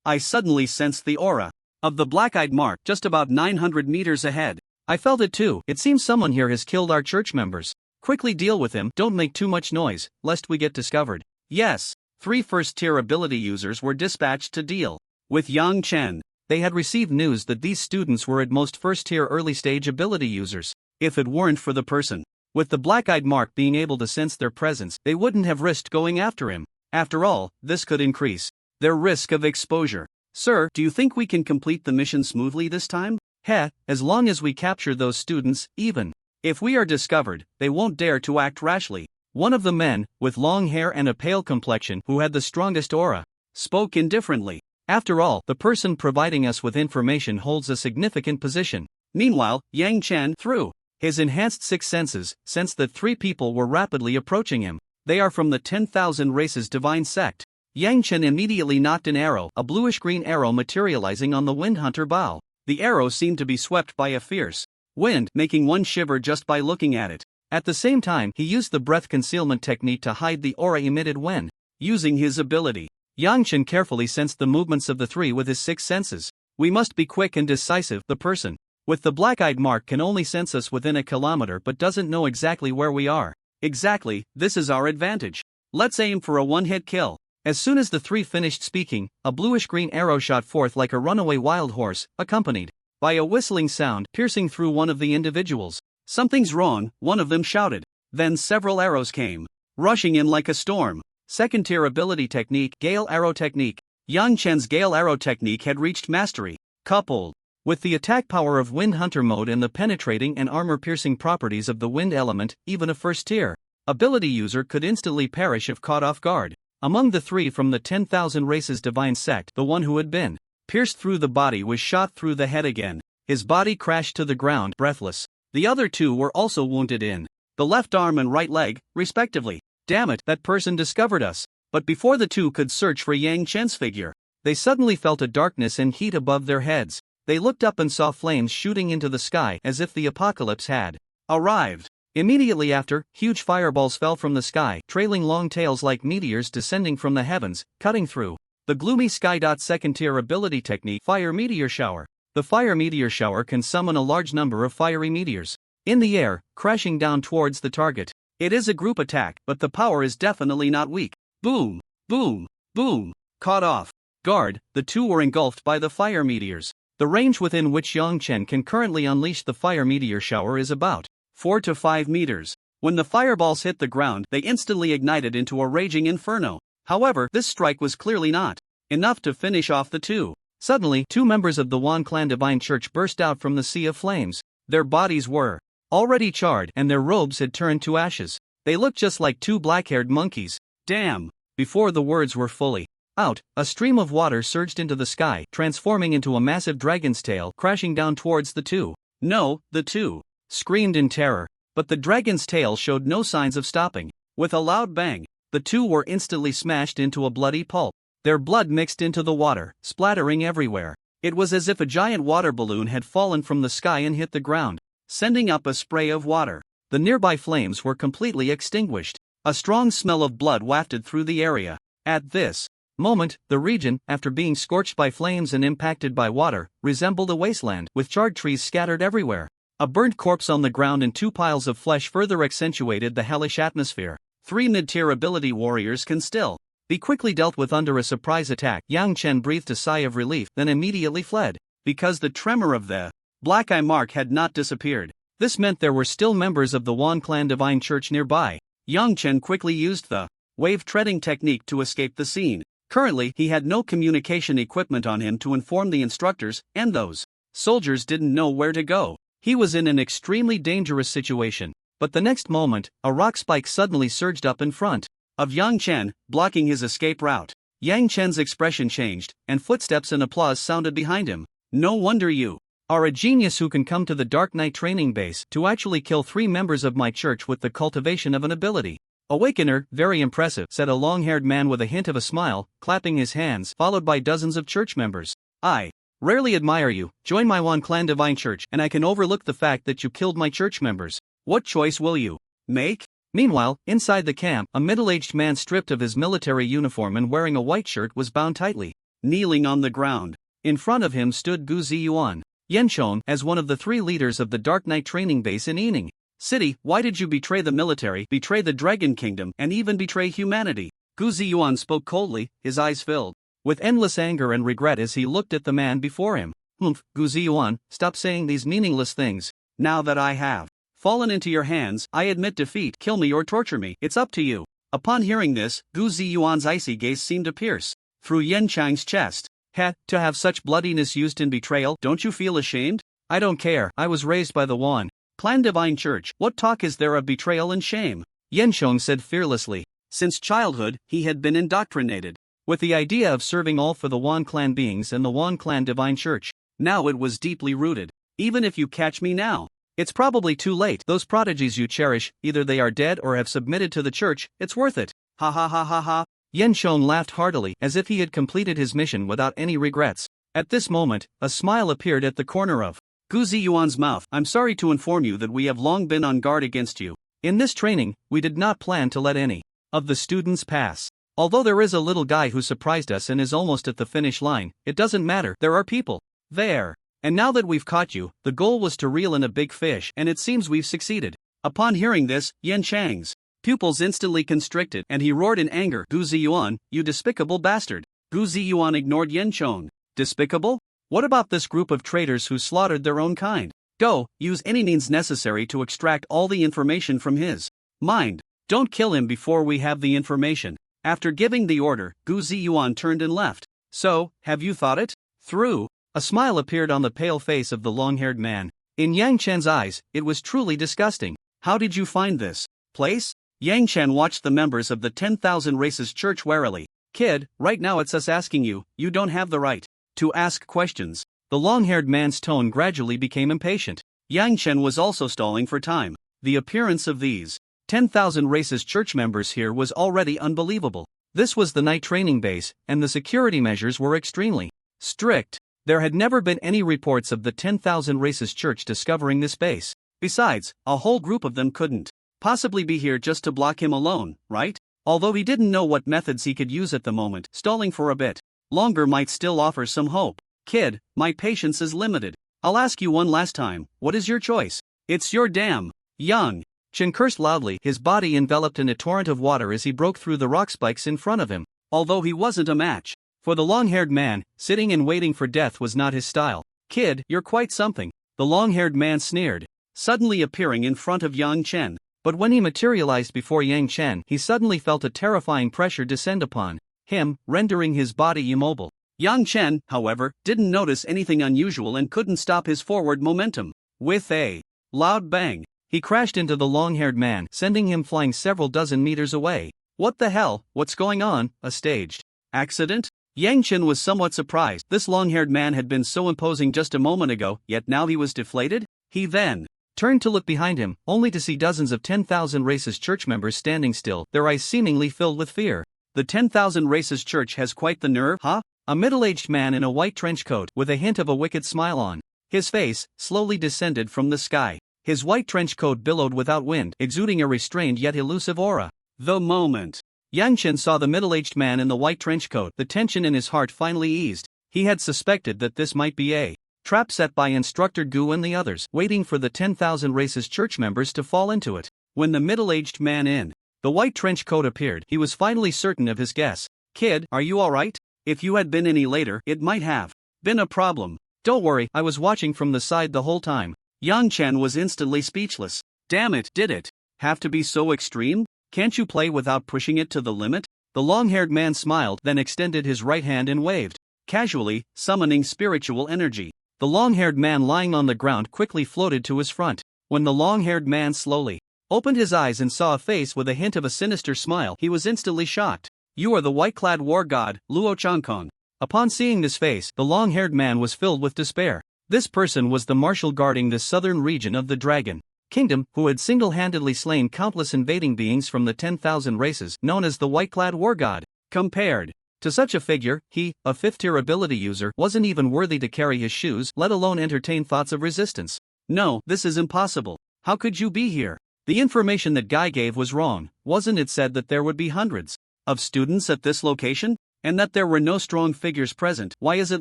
I suddenly sensed the aura of the black-eyed mark just about 900 meters ahead. I felt it too. It seems someone here has killed our church members. Quickly deal with him, don't make too much noise, lest we get discovered. Yes, 3 first-tier ability users were dispatched to deal with Yang Chen. They had received news that these students were at most first-tier early-stage ability users. If it weren't for the person with the black-eyed mark being able to sense their presence, they wouldn't have risked going after him. After all, this could increase their risk of exposure. Sir, do you think we can complete the mission smoothly this time? As long as we capture those students, even if we are discovered, they won't dare to act rashly. One of the men, with long hair and a pale complexion who had the strongest aura, spoke indifferently. After all, the person providing us with information holds a significant position. Meanwhile, Yang Chen, through his enhanced six senses, sensed that 3 people were rapidly approaching him. They are from the 10,000 races divine sect. Yang Chen immediately knocked an arrow, a bluish-green arrow materializing on the Wind Hunter bow. The arrow seemed to be swept by a fierce wind, making one shiver just by looking at it. At the same time, he used the breath concealment technique to hide the aura emitted when using his ability. Yang Chen carefully sensed the movements of the 3 with his 6 senses. We must be quick and decisive. The person with the black-eyed mark can only sense us within a kilometer but doesn't know exactly where we are. Exactly, this is our advantage. Let's aim for a one-hit kill. As soon as the 3 finished speaking, a bluish-green arrow shot forth like a runaway wild horse, accompanied by a whistling sound piercing through one of the individuals. Something's wrong, one of them shouted. Then several arrows came rushing in like a storm. Second-tier ability technique, Gale Arrow Technique. Yang Chen's Gale Arrow Technique had reached mastery. Coupled with the attack power of Wind Hunter mode and the penetrating and armor-piercing properties of the wind element, even a first-tier ability user could instantly perish if caught off guard. Among the 3 from the 10,000 races divine sect, the one who had been pierced through the body was shot through the head again. His body crashed to the ground, breathless. The other 2 were also wounded in the left arm and right leg, respectively. Damn it, that person discovered us. But before the 2 could search for Yang Chen's figure, they suddenly felt a darkness and heat above their heads. They looked up and saw flames shooting into the sky as if the apocalypse had arrived. Immediately after, huge fireballs fell from the sky, trailing long tails like meteors descending from the heavens, cutting through the gloomy sky. Second-tier ability technique, Fire Meteor Shower. The Fire Meteor Shower can summon a large number of fiery meteors in the air, crashing down towards the target. It is a group attack, but the power is definitely not weak. Boom, boom, boom. Caught off guard, the 2 were engulfed by the fire meteors. The range within which Yang Chen can currently unleash the Fire Meteor Shower is about 4 to 5 meters. When the fireballs hit the ground, they instantly ignited into a raging inferno. However, this strike was clearly not enough to finish off the 2. Suddenly, 2 members of the Wan Clan Divine Church burst out from the sea of flames. Their bodies were already charred and their robes had turned to ashes. They looked just like 2 black-haired monkeys. Damn! Before the words were fully out, a stream of water surged into the sky, transforming into a massive dragon's tail, crashing down towards the 2. No, the 2 screamed in terror, but the dragon's tail showed no signs of stopping. With a loud bang, the 2 were instantly smashed into a bloody pulp. Their blood mixed into the water, splattering everywhere. It was as if a giant water balloon had fallen from the sky and hit the ground, sending up a spray of water. The nearby flames were completely extinguished. A strong smell of blood wafted through the area. At this moment, the region, after being scorched by flames and impacted by water, resembled a wasteland, with charred trees scattered everywhere. A burnt corpse on the ground and 2 piles of flesh further accentuated the hellish atmosphere. 3 mid-tier ability warriors can still be quickly dealt with under a surprise attack. Yang Chen breathed a sigh of relief, then immediately fled. Because the tremor of the black eye mark had not disappeared, this meant there were still members of the Wan Clan Divine Church nearby. Yang Chen quickly used the wave treading technique to escape the scene. Currently, he had no communication equipment on him to inform the instructors, and those soldiers didn't know where to go. He was in an extremely dangerous situation. But the next moment, a rock spike suddenly surged up in front of Yang Chen, blocking his escape route. Yang Chen's expression changed, and footsteps and applause sounded behind him. No wonder you are a genius who can come to the Dark Knight training base to actually kill 3 members of my church with the cultivation of an ability. Awakener, very impressive, said a long-haired man with a hint of a smile, clapping his hands, followed by dozens of church members. I rarely admire you. Join my Wan Clan Divine Church and I can overlook the fact that you killed my church members. What choice will you make? Meanwhile, inside the camp, a middle-aged man stripped of his military uniform and wearing a white shirt was bound tightly, kneeling on the ground. In front of him stood Gu Ziyuan Yenchong as one of the 3 leaders of the Dark Knight training base in Yining City. Why did you betray the military, betray the Dragon Kingdom, and even betray humanity? Gu Ziyuan spoke coldly, his eyes filled with endless anger and regret as he looked at the man before him. Gu Ziyuan, stop saying these meaningless things. Now that I have fallen into your hands, I admit defeat. Kill me or torture me, it's up to you. Upon hearing this, Gu Ziyuan's icy gaze seemed to pierce through Yen Chang's chest. To have such bloodiness used in betrayal, don't you feel ashamed? I don't care, I was raised by the Wan Clan Divine Church. What talk is there of betrayal and shame? Yenchong said fearlessly. Since childhood, he had been indoctrinated with the idea of serving all for the Wan Clan beings and the Wan Clan Divine Church. Now it was deeply rooted. Even if you catch me now, it's probably too late. Those prodigies you cherish, either they are dead or have submitted to the church. It's worth it. Ha ha ha ha ha. Yenchong laughed heartily, as if he had completed his mission without any regrets. At this moment, a smile appeared at the corner of Gu Ziyuan's mouth. I'm sorry to inform you that we have long been on guard against you. In this training, we did not plan to let any of the students pass. Although there is a little guy who surprised us and is almost at the finish line, it doesn't matter, there are people there. And now that we've caught you, the goal was to reel in a big fish, and it seems we've succeeded. Upon hearing this, Yen Chang's pupils instantly constricted, and he roared in anger. Gu Ziyuan, you despicable bastard. Gu Ziyuan ignored Yen Chong. Despicable? What about this group of traitors who slaughtered their own kind? Go, use any means necessary to extract all the information from his mind. Don't kill him before we have the information. After giving the order, Gu Ziyuan turned and left. So, have you thought it through? A smile appeared on the pale face of the long-haired man. In Yang Chen's eyes, it was truly disgusting. How did you find this place? Yang Chen watched the members of the 10,000 Races Church warily. Kid, right now it's us asking you, you don't have the right to ask questions. The long-haired man's tone gradually became impatient. Yang Chen was also stalling for time. The appearance of these 10,000 Races Church members here was already unbelievable. This was the night training base, and the security measures were extremely strict. There had never been any reports of the 10,000 Races Church discovering this base. Besides, a whole group of them couldn't possibly be here just to block him alone, right? Although he didn't know what methods he could use at the moment, stalling for a bit longer might still offer some hope. Kid, my patience is limited. I'll ask you one last time, what is your choice? It's your damn Yang Chen cursed loudly, his body enveloped in a torrent of water as he broke through the rock spikes in front of him. Although he wasn't a match for the long-haired man, sitting and waiting for death was not his style. Kid, you're quite something. The long-haired man sneered, suddenly appearing in front of Yang Chen. But when he materialized before Yang Chen, he suddenly felt a terrifying pressure descend upon him, rendering his body immobile. Yang Chen, however, didn't notice anything unusual and couldn't stop his forward momentum. With a loud bang, he crashed into the long-haired man, sending him flying several dozen meters away. What the hell? What's going on? A staged accident? Yang Chen was somewhat surprised. This long-haired man had been so imposing just a moment ago, yet now he was deflated? He then turned to look behind him, only to see dozens of 10,000 Races Church members standing still, their eyes seemingly filled with fear. The 10,000 Races Church has quite the nerve, huh? A middle-aged man in a white trench coat with a hint of a wicked smile on his face slowly descended from the sky. His white trench coat billowed without wind, exuding a restrained yet elusive aura. The moment Yang Chen saw the middle-aged man in the white trench coat, the tension in his heart finally eased. He had suspected that this might be a trap set by Instructor Gu and the others, waiting for the 10,000 Races Church members to fall into it. When the middle-aged man in the white trench coat appeared, he was finally certain of his guess. "Kid, are you alright? If you had been any later, it might have been a problem." "Don't worry, I was watching from the side the whole time." Yang Chen was instantly speechless. Damn it, did it have to be so extreme? Can't you play without pushing it to the limit? The long-haired man smiled, then extended his right hand and waved casually, summoning spiritual energy. The long-haired man lying on the ground quickly floated to his front. When the long-haired man slowly opened his eyes and saw a face with a hint of a sinister smile, he was instantly shocked. "You are the white-clad war god, Luo Changkong." Upon seeing this face, the long-haired man was filled with despair. This person was the marshal guarding the southern region of the Dragon Kingdom, who had single-handedly slain countless invading beings from the 10,000 races, known as the white-clad war god. Compared to such a figure, he, a fifth-tier ability user, wasn't even worthy to carry his shoes, let alone entertain thoughts of resistance. "No, this is impossible. How could you be here?" The information that Guy gave was wrong. Wasn't it said that there would be hundreds of students at this location? And that there were no strong figures present? Why is it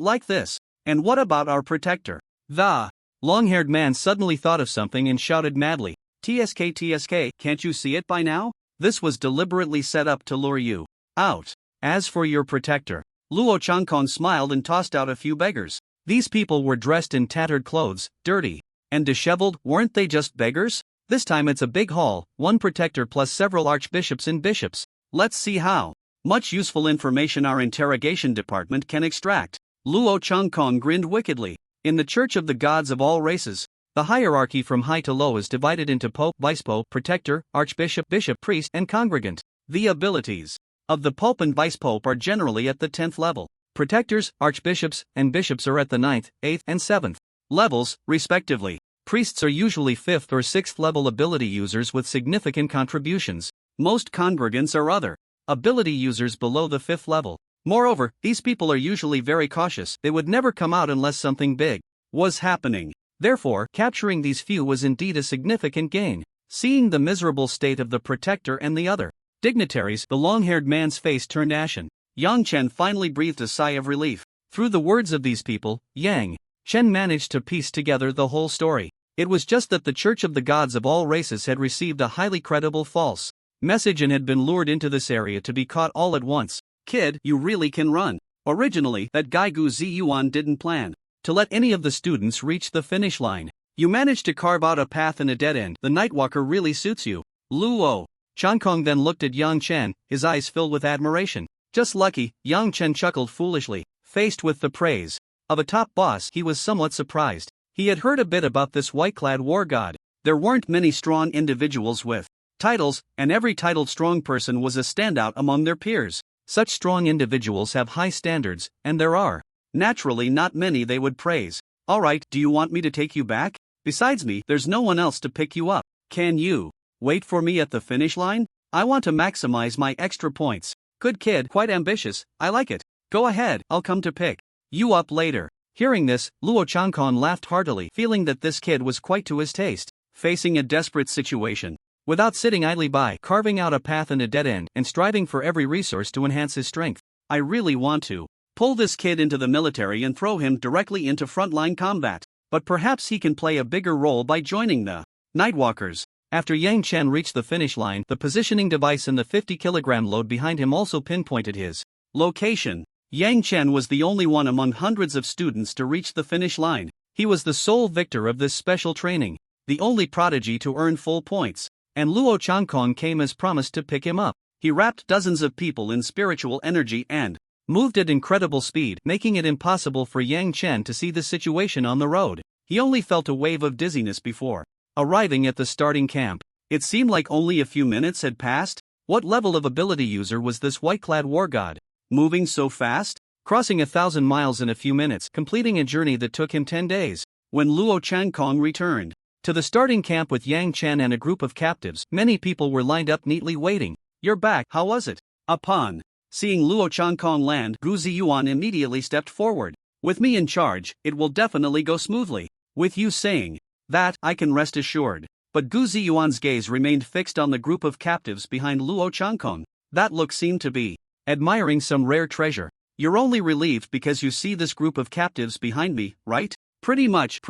like this? And what about our protector? The long-haired man suddenly thought of something and shouted madly, TSK, can't you see it by now? This was deliberately set up to lure you out. As for your protector, Luo Changkong smiled and tossed out a few beggars. These people were dressed in tattered clothes, dirty and disheveled. Weren't they just beggars? This time it's a big hall, one protector plus several archbishops and bishops. Let's see how much useful information our interrogation department can extract. Luo Changkong grinned wickedly. In the Church of the Gods of all races, the hierarchy from high to low is divided into Pope, Vice-Pope, Protector, Archbishop, Bishop, Priest, and Congregant. The abilities of the Pope and Vice-Pope are generally at the 10th level. Protectors, Archbishops, and Bishops are at the 9th, 8th, and 7th levels, respectively. Priests are usually 5th or 6th level ability users with significant contributions. Most congregants are other ability users below the 5th level. Moreover, these people are usually very cautious. They would never come out unless something big was happening. Therefore, capturing these few was indeed a significant gain. Seeing the miserable state of the protector and the other dignitaries, the long-haired man's face turned ashen. Yang Chen finally breathed a sigh of relief. Through the words of these people, Yang Chen managed to piece together the whole story. It was just that the Church of the Gods of all races had received a highly credible false message and had been lured into this area to be caught all at once. "Kid, you really can run." Originally, that guy Gu Ziyuan didn't plan to let any of the students reach the finish line. You managed to carve out a path in a dead end. The Nightwalker really suits you. Luo Changkong then looked at Yang Chen, his eyes filled with admiration. Just lucky, Yang Chen chuckled foolishly. Faced with the praise of a top boss, he was somewhat surprised. He had heard a bit about this white-clad war god. There weren't many strong individuals with titles, and every titled strong person was a standout among their peers. Such strong individuals have high standards, and there are naturally not many they would praise. "Alright, do you want me to take you back? Besides me, there's no one else to pick you up. Can you wait for me at the finish line? I want to maximize my extra points." "Good kid, quite ambitious, I like it. Go ahead, I'll come to pick you up later." Hearing this, Luo Changkong laughed heartily, feeling that this kid was quite to his taste. Facing a desperate situation, without sitting idly by, carving out a path in a dead end, and striving for every resource to enhance his strength. I really want to pull this kid into the military and throw him directly into frontline combat. But perhaps he can play a bigger role by joining the Nightwalkers. After Yang Chen reached the finish line, the positioning device in the 50-kilogram load behind him also pinpointed his location. Yang Chen was the only one among hundreds of students to reach the finish line. He was the sole victor of this special training, the only prodigy to earn full points. And Luo Changkong came as promised to pick him up. He wrapped dozens of people in spiritual energy and moved at incredible speed, making it impossible for Yang Chen to see the situation on the road. He only felt a wave of dizziness before arriving at the starting camp. It seemed like only a few minutes had passed. What level of ability user was this white-clad war god? Moving so fast? Crossing 1,000 miles in a few minutes, completing a journey that took him 10 days. When Luo Changkong returned to the starting camp with Yang Chen and a group of captives, many people were lined up neatly waiting. "You're back, how was it?" Upon Seeing Luo Changkong land, Gu Ziyuan immediately stepped forward. With me in charge, it will definitely go smoothly. With you saying that, I can rest assured. But Gu Ziyuan's gaze remained fixed on the group of captives behind Luo Changkong. That look seemed to be admiring some rare treasure. You're only relieved because you see this group of captives behind me, right? Pretty much.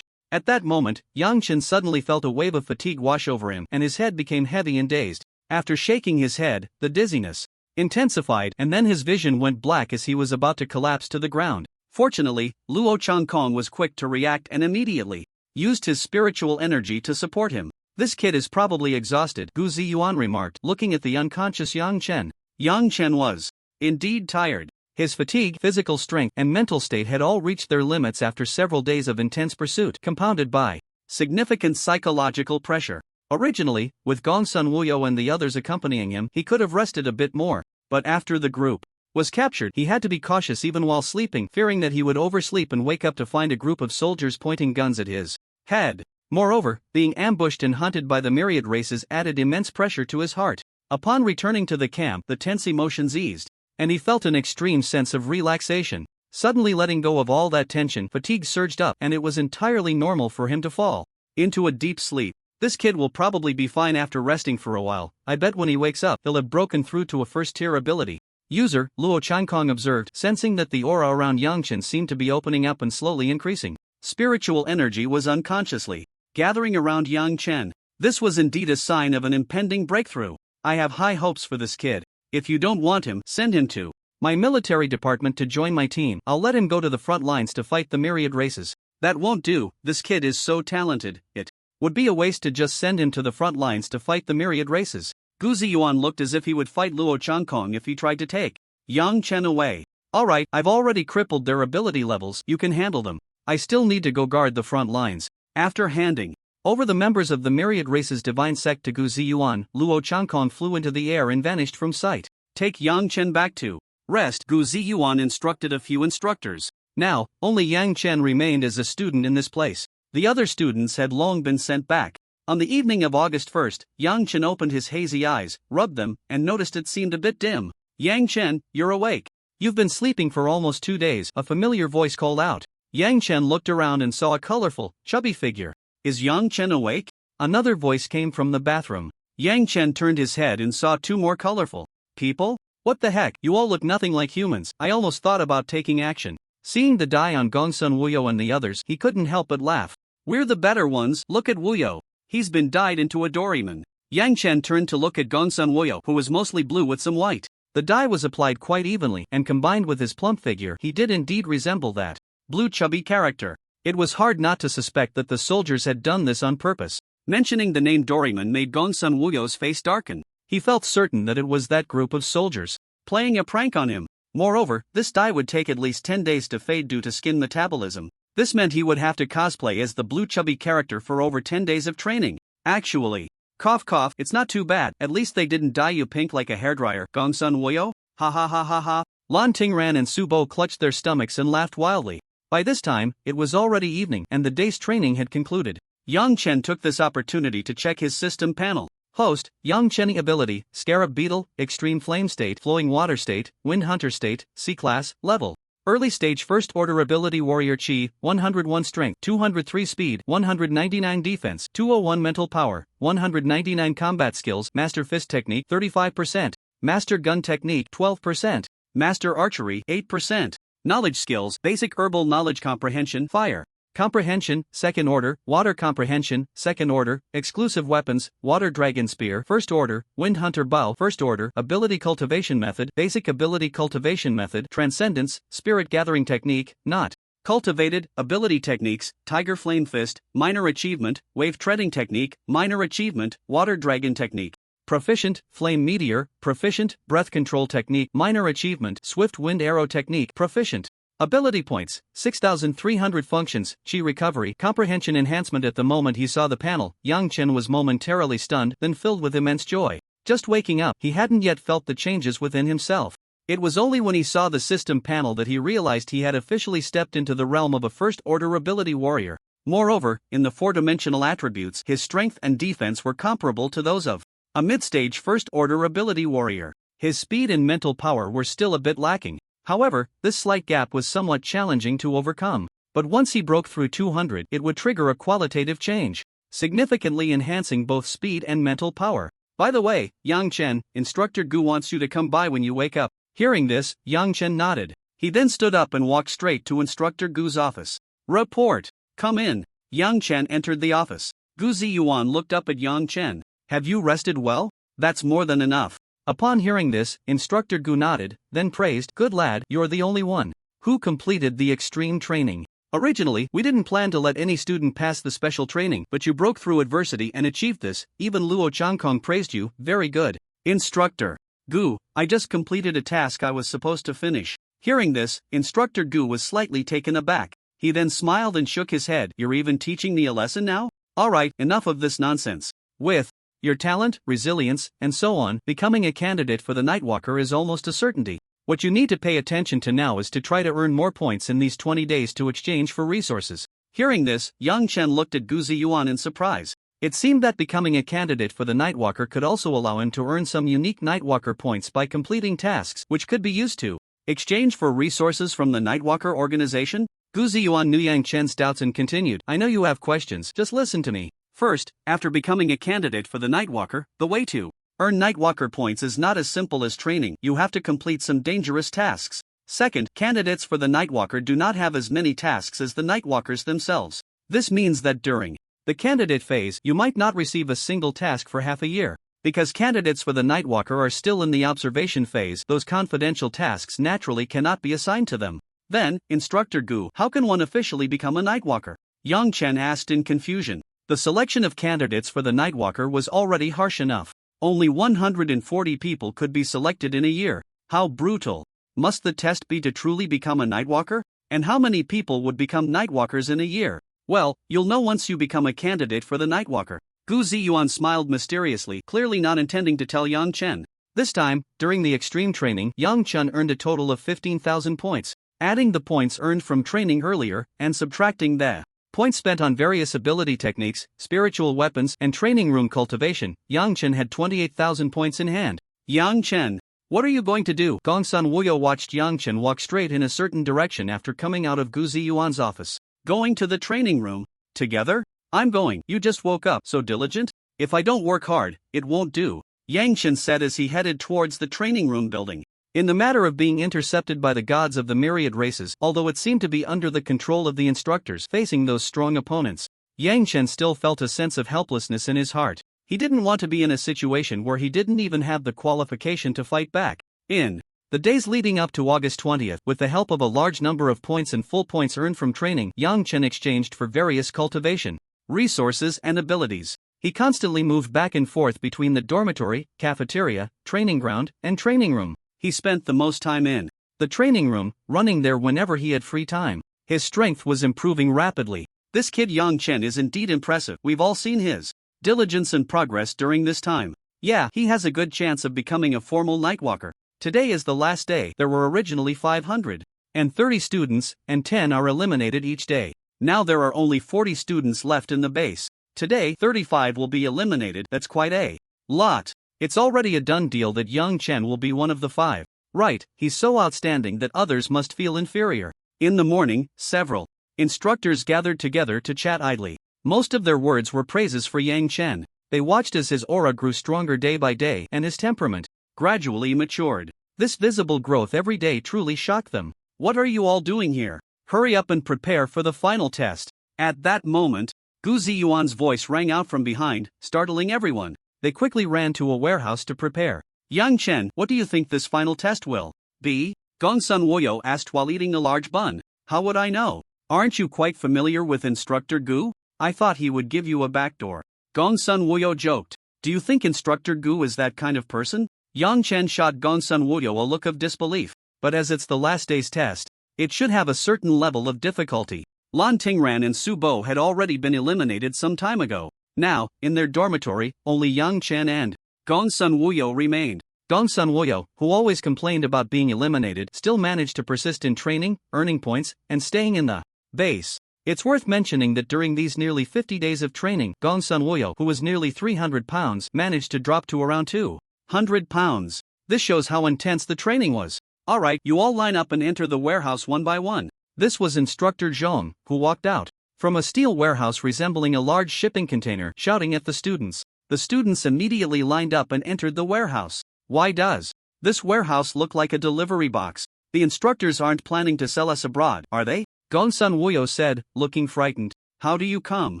At that moment, Yang Chen suddenly felt a wave of fatigue wash over him and his head became heavy and dazed. After shaking his head, the dizziness intensified and then his vision went black as he was about to collapse to the ground. Fortunately, Luo Changkong was quick to react and immediately used his spiritual energy to support him. This kid is probably exhausted, Gu Ziyuan remarked, looking at the unconscious Yang Chen. Yang Chen was indeed tired. His fatigue, physical strength, and mental state had all reached their limits after several days of intense pursuit, compounded by significant psychological pressure. Originally, with Gongsun Wuyo and the others accompanying him, he could have rested a bit more, but after the group was captured, he had to be cautious even while sleeping, fearing that he would oversleep and wake up to find a group of soldiers pointing guns at his head. Moreover, being ambushed and hunted by the myriad races added immense pressure to his heart. Upon returning to the camp, the tense emotions eased, and he felt an extreme sense of relaxation. Suddenly letting go of all that tension, fatigue surged up and it was entirely normal for him to fall into a deep sleep. This kid will probably be fine after resting for a while. I bet when he wakes up, he'll have broken through to a first-tier ability. User, Luo Changkong observed, sensing that the aura around Yang Chen seemed to be opening up and slowly increasing. Spiritual energy was unconsciously gathering around Yang Chen. This was indeed a sign of an impending breakthrough. I have high hopes for this kid. If you don't want him, send him to my military department to join my team. I'll let him go to the front lines to fight the myriad races. That won't do, this kid is so talented, it would be a waste to just send him to the front lines to fight the myriad races. Gu Ziyuan looked as if he would fight Luo Changkong if he tried to take Yang Chen away. Alright, I've already crippled their ability levels, you can handle them. I still need to go guard the front lines. After handing over the members of the myriad race's divine sect to Gu Ziyuan, Luo Changkong flew into the air and vanished from sight. Take Yang Chen back to rest, Gu Ziyuan instructed a few instructors. Now, only Yang Chen remained as a student in this place. The other students had long been sent back. On the evening of August 1st, Yang Chen opened his hazy eyes, rubbed them, and noticed it seemed a bit dim. Yang Chen, you're awake. You've been sleeping for almost 2 days, a familiar voice called out. Yang Chen looked around and saw a colorful, chubby figure. Is Yang Chen awake? Another voice came from the bathroom. Yang Chen turned his head and saw 2 more colorful people. What the heck, you all look nothing like humans. I almost thought about taking action. Seeing the dye on Gongsun Wuyo and the others, he couldn't help but laugh. We're the better ones, look at Wuyo. He's been dyed into a Doraemon. Yang Chen turned to look at Gongsun Wuyo, who was mostly blue with some white. The dye was applied quite evenly, and combined with his plump figure, he did indeed resemble that blue chubby character. It was hard not to suspect that the soldiers had done this on purpose. Mentioning the name Doraemon made Gongsun Wuyo's face darken. He felt certain that it was that group of soldiers playing a prank on him. Moreover, this dye would take at least 10 days to fade due to skin metabolism. This meant he would have to cosplay as the blue chubby character for over 10 days of training. Actually, cough cough, it's not too bad. At least they didn't dye you pink like a hairdryer, Gongsun Wuyo. Ha ha ha ha ha. Lan Tingran and Subo clutched their stomachs and laughed wildly. By this time, it was already evening and the day's training had concluded. Yang Chen took this opportunity to check his system panel. Host, Yang Chen ability, Scarab Beetle, Extreme Flame State, Flowing Water State, Wind Hunter State, C-Class, Level. Early Stage First Order Ability Warrior Chi, 101 Strength, 203 Speed, 199 Defense, 201 Mental Power, 199 Combat Skills, Master Fist Technique, 35%, Master Gun Technique, 12%, Master Archery, 8%, Knowledge Skills, Basic Herbal Knowledge Comprehension, Fire. Comprehension, Second Order, Water Comprehension, Second Order, Exclusive Weapons, Water Dragon Spear, First Order, Wind Hunter Bow, First Order, Ability Cultivation Method, Basic Ability Cultivation Method, Transcendence, Spirit Gathering Technique, Not Cultivated, Ability Techniques, Tiger Flame Fist, Minor Achievement, Wave Treading Technique, Minor Achievement, Water Dragon Technique. Proficient, Flame Meteor, Proficient, Breath Control Technique, Minor Achievement, Swift Wind Arrow Technique, Proficient. Ability points, 6,300 functions, Chi recovery, comprehension enhancement. At the moment he saw the panel, Yang Chen was momentarily stunned, then filled with immense joy. Just waking up, he hadn't yet felt the changes within himself. It was only when he saw the system panel that he realized he had officially stepped into the realm of a first-order ability warrior. Moreover, in the 4-dimensional attributes, his strength and defense were comparable to those of a mid-stage first-order ability warrior. His speed and mental power were still a bit lacking. However, this slight gap was somewhat challenging to overcome. But once he broke through 200, it would trigger a qualitative change, significantly enhancing both speed and mental power. By the way, Yang Chen, Instructor Gu wants you to come by when you wake up. Hearing this, Yang Chen nodded. He then stood up and walked straight to Instructor Gu's office. Report. Come in. Yang Chen entered the office. Gu Ziyuan looked up at Yang Chen. Have you rested well? That's more than enough. Upon hearing this, Instructor Gu nodded, then praised, Good lad, you're the only one who completed the extreme training. Originally, we didn't plan to let any student pass the special training, but you broke through adversity and achieved this. Even Luo Changkong praised you, very good. Instructor Gu, I just completed a task I was supposed to finish. Hearing this, Instructor Gu was slightly taken aback. He then smiled and shook his head. You're even teaching me a lesson now? Alright, enough of this nonsense. With your talent, resilience, and so on, becoming a candidate for the Nightwalker is almost a certainty. What you need to pay attention to now is to try to earn more points in these 20 days to exchange for resources. Hearing this, Yang Chen looked at Gu Ziyuan in surprise. It seemed that becoming a candidate for the Nightwalker could also allow him to earn some unique Nightwalker points by completing tasks which could be used to exchange for resources from the Nightwalker organization. Gu Ziyuan knew Yang Chen's doubts and continued, I know you have questions, just listen to me. First, after becoming a candidate for the Nightwalker, the way to earn Nightwalker points is not as simple as training. You have to complete some dangerous tasks. Second, candidates for the Nightwalker do not have as many tasks as the Nightwalkers themselves. This means that during the candidate phase, you might not receive a single task for half a year. Because candidates for the Nightwalker are still in the observation phase, those confidential tasks naturally cannot be assigned to them. Then, Instructor Gu, how can one officially become a Nightwalker? Yang Chen asked in confusion. The selection of candidates for the Nightwalker was already harsh enough. Only 140 people could be selected in a year. How brutal. Must the test be to truly become a Nightwalker? And how many people would become Nightwalkers in a year? Well, you'll know once you become a candidate for the Nightwalker. Gu Ziyuan smiled mysteriously, clearly not intending to tell Yang Chen. This time, during the extreme training, Yang Chen earned a total of 15,000 points. Adding the points earned from training earlier, and subtracting the points spent on various ability techniques, spiritual weapons, and training room cultivation, Yang Chen had 28,000 points in hand. Yang Chen, what are you going to do? Gongsun Wuyo watched Yang Chen walk straight in a certain direction after coming out of Gu Ziyuan's office. Going to the training room? Together? I'm going. You just woke up, so diligent? If I don't work hard, it won't do. Yang Chen said as he headed towards the training room building. In the matter of being intercepted by the gods of the myriad races, although it seemed to be under the control of the instructors facing those strong opponents, Yang Chen still felt a sense of helplessness in his heart. He didn't want to be in a situation where he didn't even have the qualification to fight back. In the days leading up to August 20th, with the help of a large number of points and full points earned from training, Yang Chen exchanged for various cultivation, resources, and abilities. He constantly moved back and forth between the dormitory, cafeteria, training ground, and training room. He spent the most time in the training room, running there whenever he had free time. His strength was improving rapidly. This kid Yang Chen is indeed impressive. We've all seen his diligence and progress during this time. Yeah, he has a good chance of becoming a formal Nightwalker. Today is the last day. There were originally 530 students, and 10 are eliminated each day. Now there are only 40 students left in the base. Today, 35 will be eliminated. That's quite a lot. It's already a done deal that Yang Chen will be one of the 5. Right, he's so outstanding that others must feel inferior. In the morning, several instructors gathered together to chat idly. Most of their words were praises for Yang Chen. They watched as his aura grew stronger day by day and his temperament gradually matured. This visible growth every day truly shocked them. What are you all doing here? Hurry up and prepare for the final test. At that moment, Gu Ziyuan's voice rang out from behind, startling everyone. They quickly ran to a warehouse to prepare. Yang Chen, what do you think this final test will be? Gongsun Woyo asked while eating a large bun. How would I know? Aren't you quite familiar with Instructor Gu? I thought he would give you a backdoor. Gongsun Woyo joked. Do you think Instructor Gu is that kind of person? Yang Chen shot Gongsun Woyo a look of disbelief. But as it's the last day's test, it should have a certain level of difficulty. Lan Tingran and Su Bo had already been eliminated some time ago. Now, in their dormitory, only Yang Chen and Gongsun Wuyo remained. Gongsun Wuyo, who always complained about being eliminated, still managed to persist in training, earning points, and staying in the base. It's worth mentioning that during these nearly 50 days of training, Gongsun Wuyo, who was nearly 300 pounds, managed to drop to around 200 pounds. This shows how intense the training was. Alright, you all line up and enter the warehouse one by one. This was Instructor Zhong, who walked out from a steel warehouse resembling a large shipping container, shouting at the students. The students immediately lined up and entered the warehouse. Why does this warehouse look like a delivery box? The instructors aren't planning to sell us abroad, are they? Gongsun Wuyo said, looking frightened. How do you come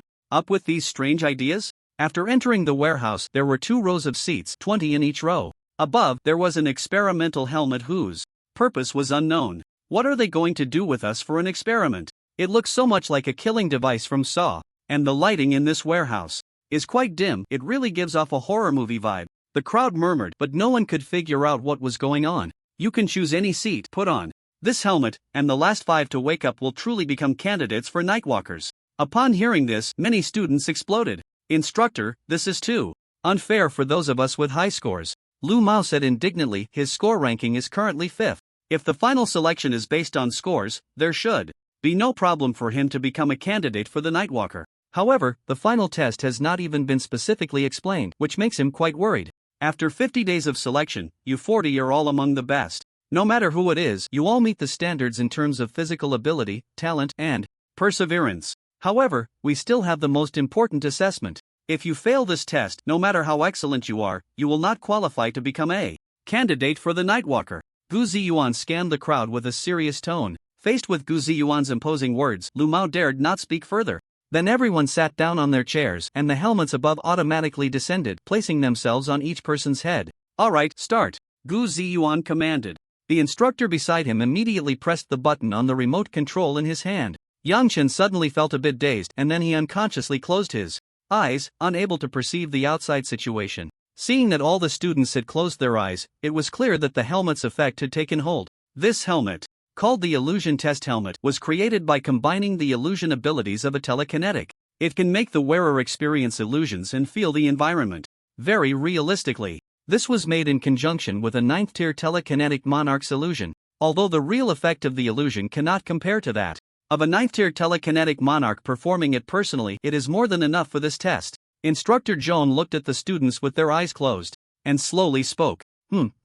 up with these strange ideas? After entering the warehouse, there were 2 rows of seats, 20 in each row. Above, there was an experimental helmet whose purpose was unknown. What are they going to do with us for an experiment? It looks so much like a killing device from Saw. And the lighting in this warehouse is quite dim. It really gives off a horror movie vibe. The crowd murmured, but no one could figure out what was going on. You can choose any seat, put on this helmet, and the last 5 to wake up will truly become candidates for Nightwalkers. Upon hearing this, many students exploded. Instructor, this is too unfair for those of us with high scores. Lu Mao said indignantly, his score ranking is currently 5th. If the final selection is based on scores, there should be no problem for him to become a candidate for the Nightwalker. However, the final test has not even been specifically explained, which makes him quite worried. After 50 days of selection, you 40 are all among the best. No matter who it is, you all meet the standards in terms of physical ability, talent, and perseverance. However, we still have the most important assessment. If you fail this test, no matter how excellent you are, you will not qualify to become a candidate for the Nightwalker. Gu Ziyuan scanned the crowd with a serious tone. Faced with Gu Ziyuan's imposing words, Lu Mao dared not speak further. Then everyone sat down on their chairs, and the helmets above automatically descended, placing themselves on each person's head. Alright, start. Gu Ziyuan commanded. The instructor beside him immediately pressed the button on the remote control in his hand. Yang Chen suddenly felt a bit dazed, and then he unconsciously closed his eyes, unable to perceive the outside situation. Seeing that all the students had closed their eyes, it was clear that the helmet's effect had taken hold. This helmet, called the Illusion Test Helmet, was created by combining the illusion abilities of a telekinetic. It can make the wearer experience illusions and feel the environment very realistically. This was made in conjunction with a 9th-tier telekinetic monarch's illusion, although the real effect of the illusion cannot compare to that of a 9th-tier telekinetic monarch performing it personally. It is more than enough for this test. Instructor Joan looked at the students with their eyes closed and slowly spoke.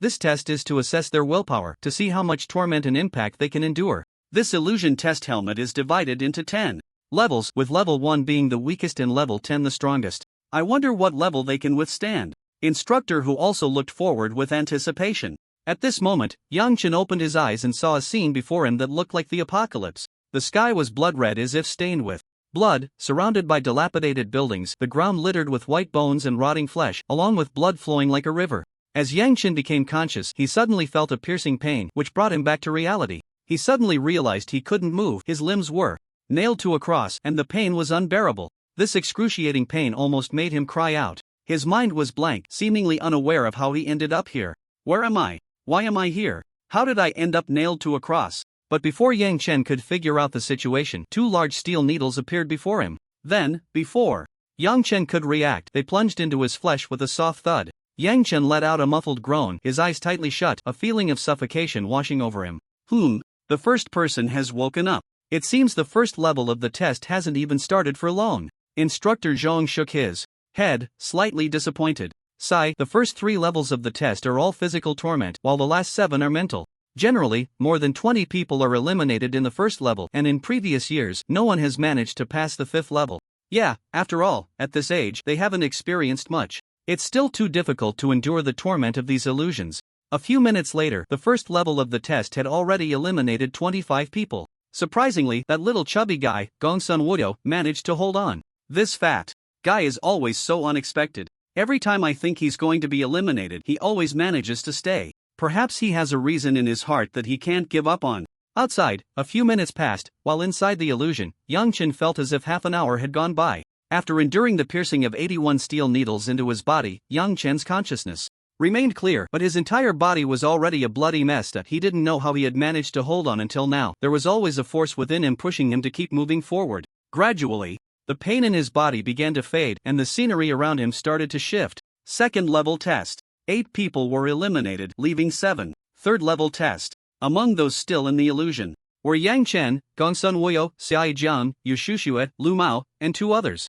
This test is to assess their willpower, to see how much torment and impact they can endure. This illusion test helmet is divided into 10 levels, with level 1 being the weakest and level 10 the strongest. I wonder what level they can withstand. Instructor who also looked forward with anticipation. At this moment, Yang Chen opened his eyes and saw a scene before him that looked like the apocalypse. The sky was blood red as if stained with blood, surrounded by dilapidated buildings, the ground littered with white bones and rotting flesh, along with blood flowing like a river. As Yang Chen became conscious, he suddenly felt a piercing pain, which brought him back to reality. He suddenly realized he couldn't move, his limbs were nailed to a cross, and the pain was unbearable. This excruciating pain almost made him cry out. His mind was blank, seemingly unaware of how he ended up here. Where am I? Why am I here? How did I end up nailed to a cross? But before Yang Chen could figure out the situation, 2 large steel needles appeared before him. Then, before Yang Chen could react, they plunged into his flesh with a soft thud. Yang Chen let out a muffled groan, his eyes tightly shut, a feeling of suffocation washing over him. The first person has woken up. It seems the first level of the test hasn't even started for long. Instructor Zhong shook his head, slightly disappointed. Sigh, the first 3 levels of the test are all physical torment, while the last 7 are mental. Generally, more than 20 people are eliminated in the first level, and in previous years, no one has managed to pass the 5th level. Yeah, after all, at this age, they haven't experienced much. It's still too difficult to endure the torment of these illusions. A few minutes later, the first level of the test had already eliminated 25 people. Surprisingly, that little chubby guy, Gongsun Wuyo, managed to hold on. This fat guy is always so unexpected. Every time I think he's going to be eliminated, he always manages to stay. Perhaps he has a reason in his heart that he can't give up on. Outside, a few minutes passed, while inside the illusion, Yang Chen felt as if half an hour had gone by. After enduring the piercing of 81 steel needles into his body, Yang Chen's consciousness remained clear, but his entire body was already a bloody mess. He didn't know how he had managed to hold on until now. There was always a force within him pushing him to keep moving forward. Gradually, the pain in his body began to fade, and the scenery around him started to shift. Second level test. 8 people were eliminated, leaving 7. Third level test. Among those still in the illusion were Yang Chen, Gongsun Wuyo, Xiai Jiang, Yu Shushue, Lu Mao, and 2 others.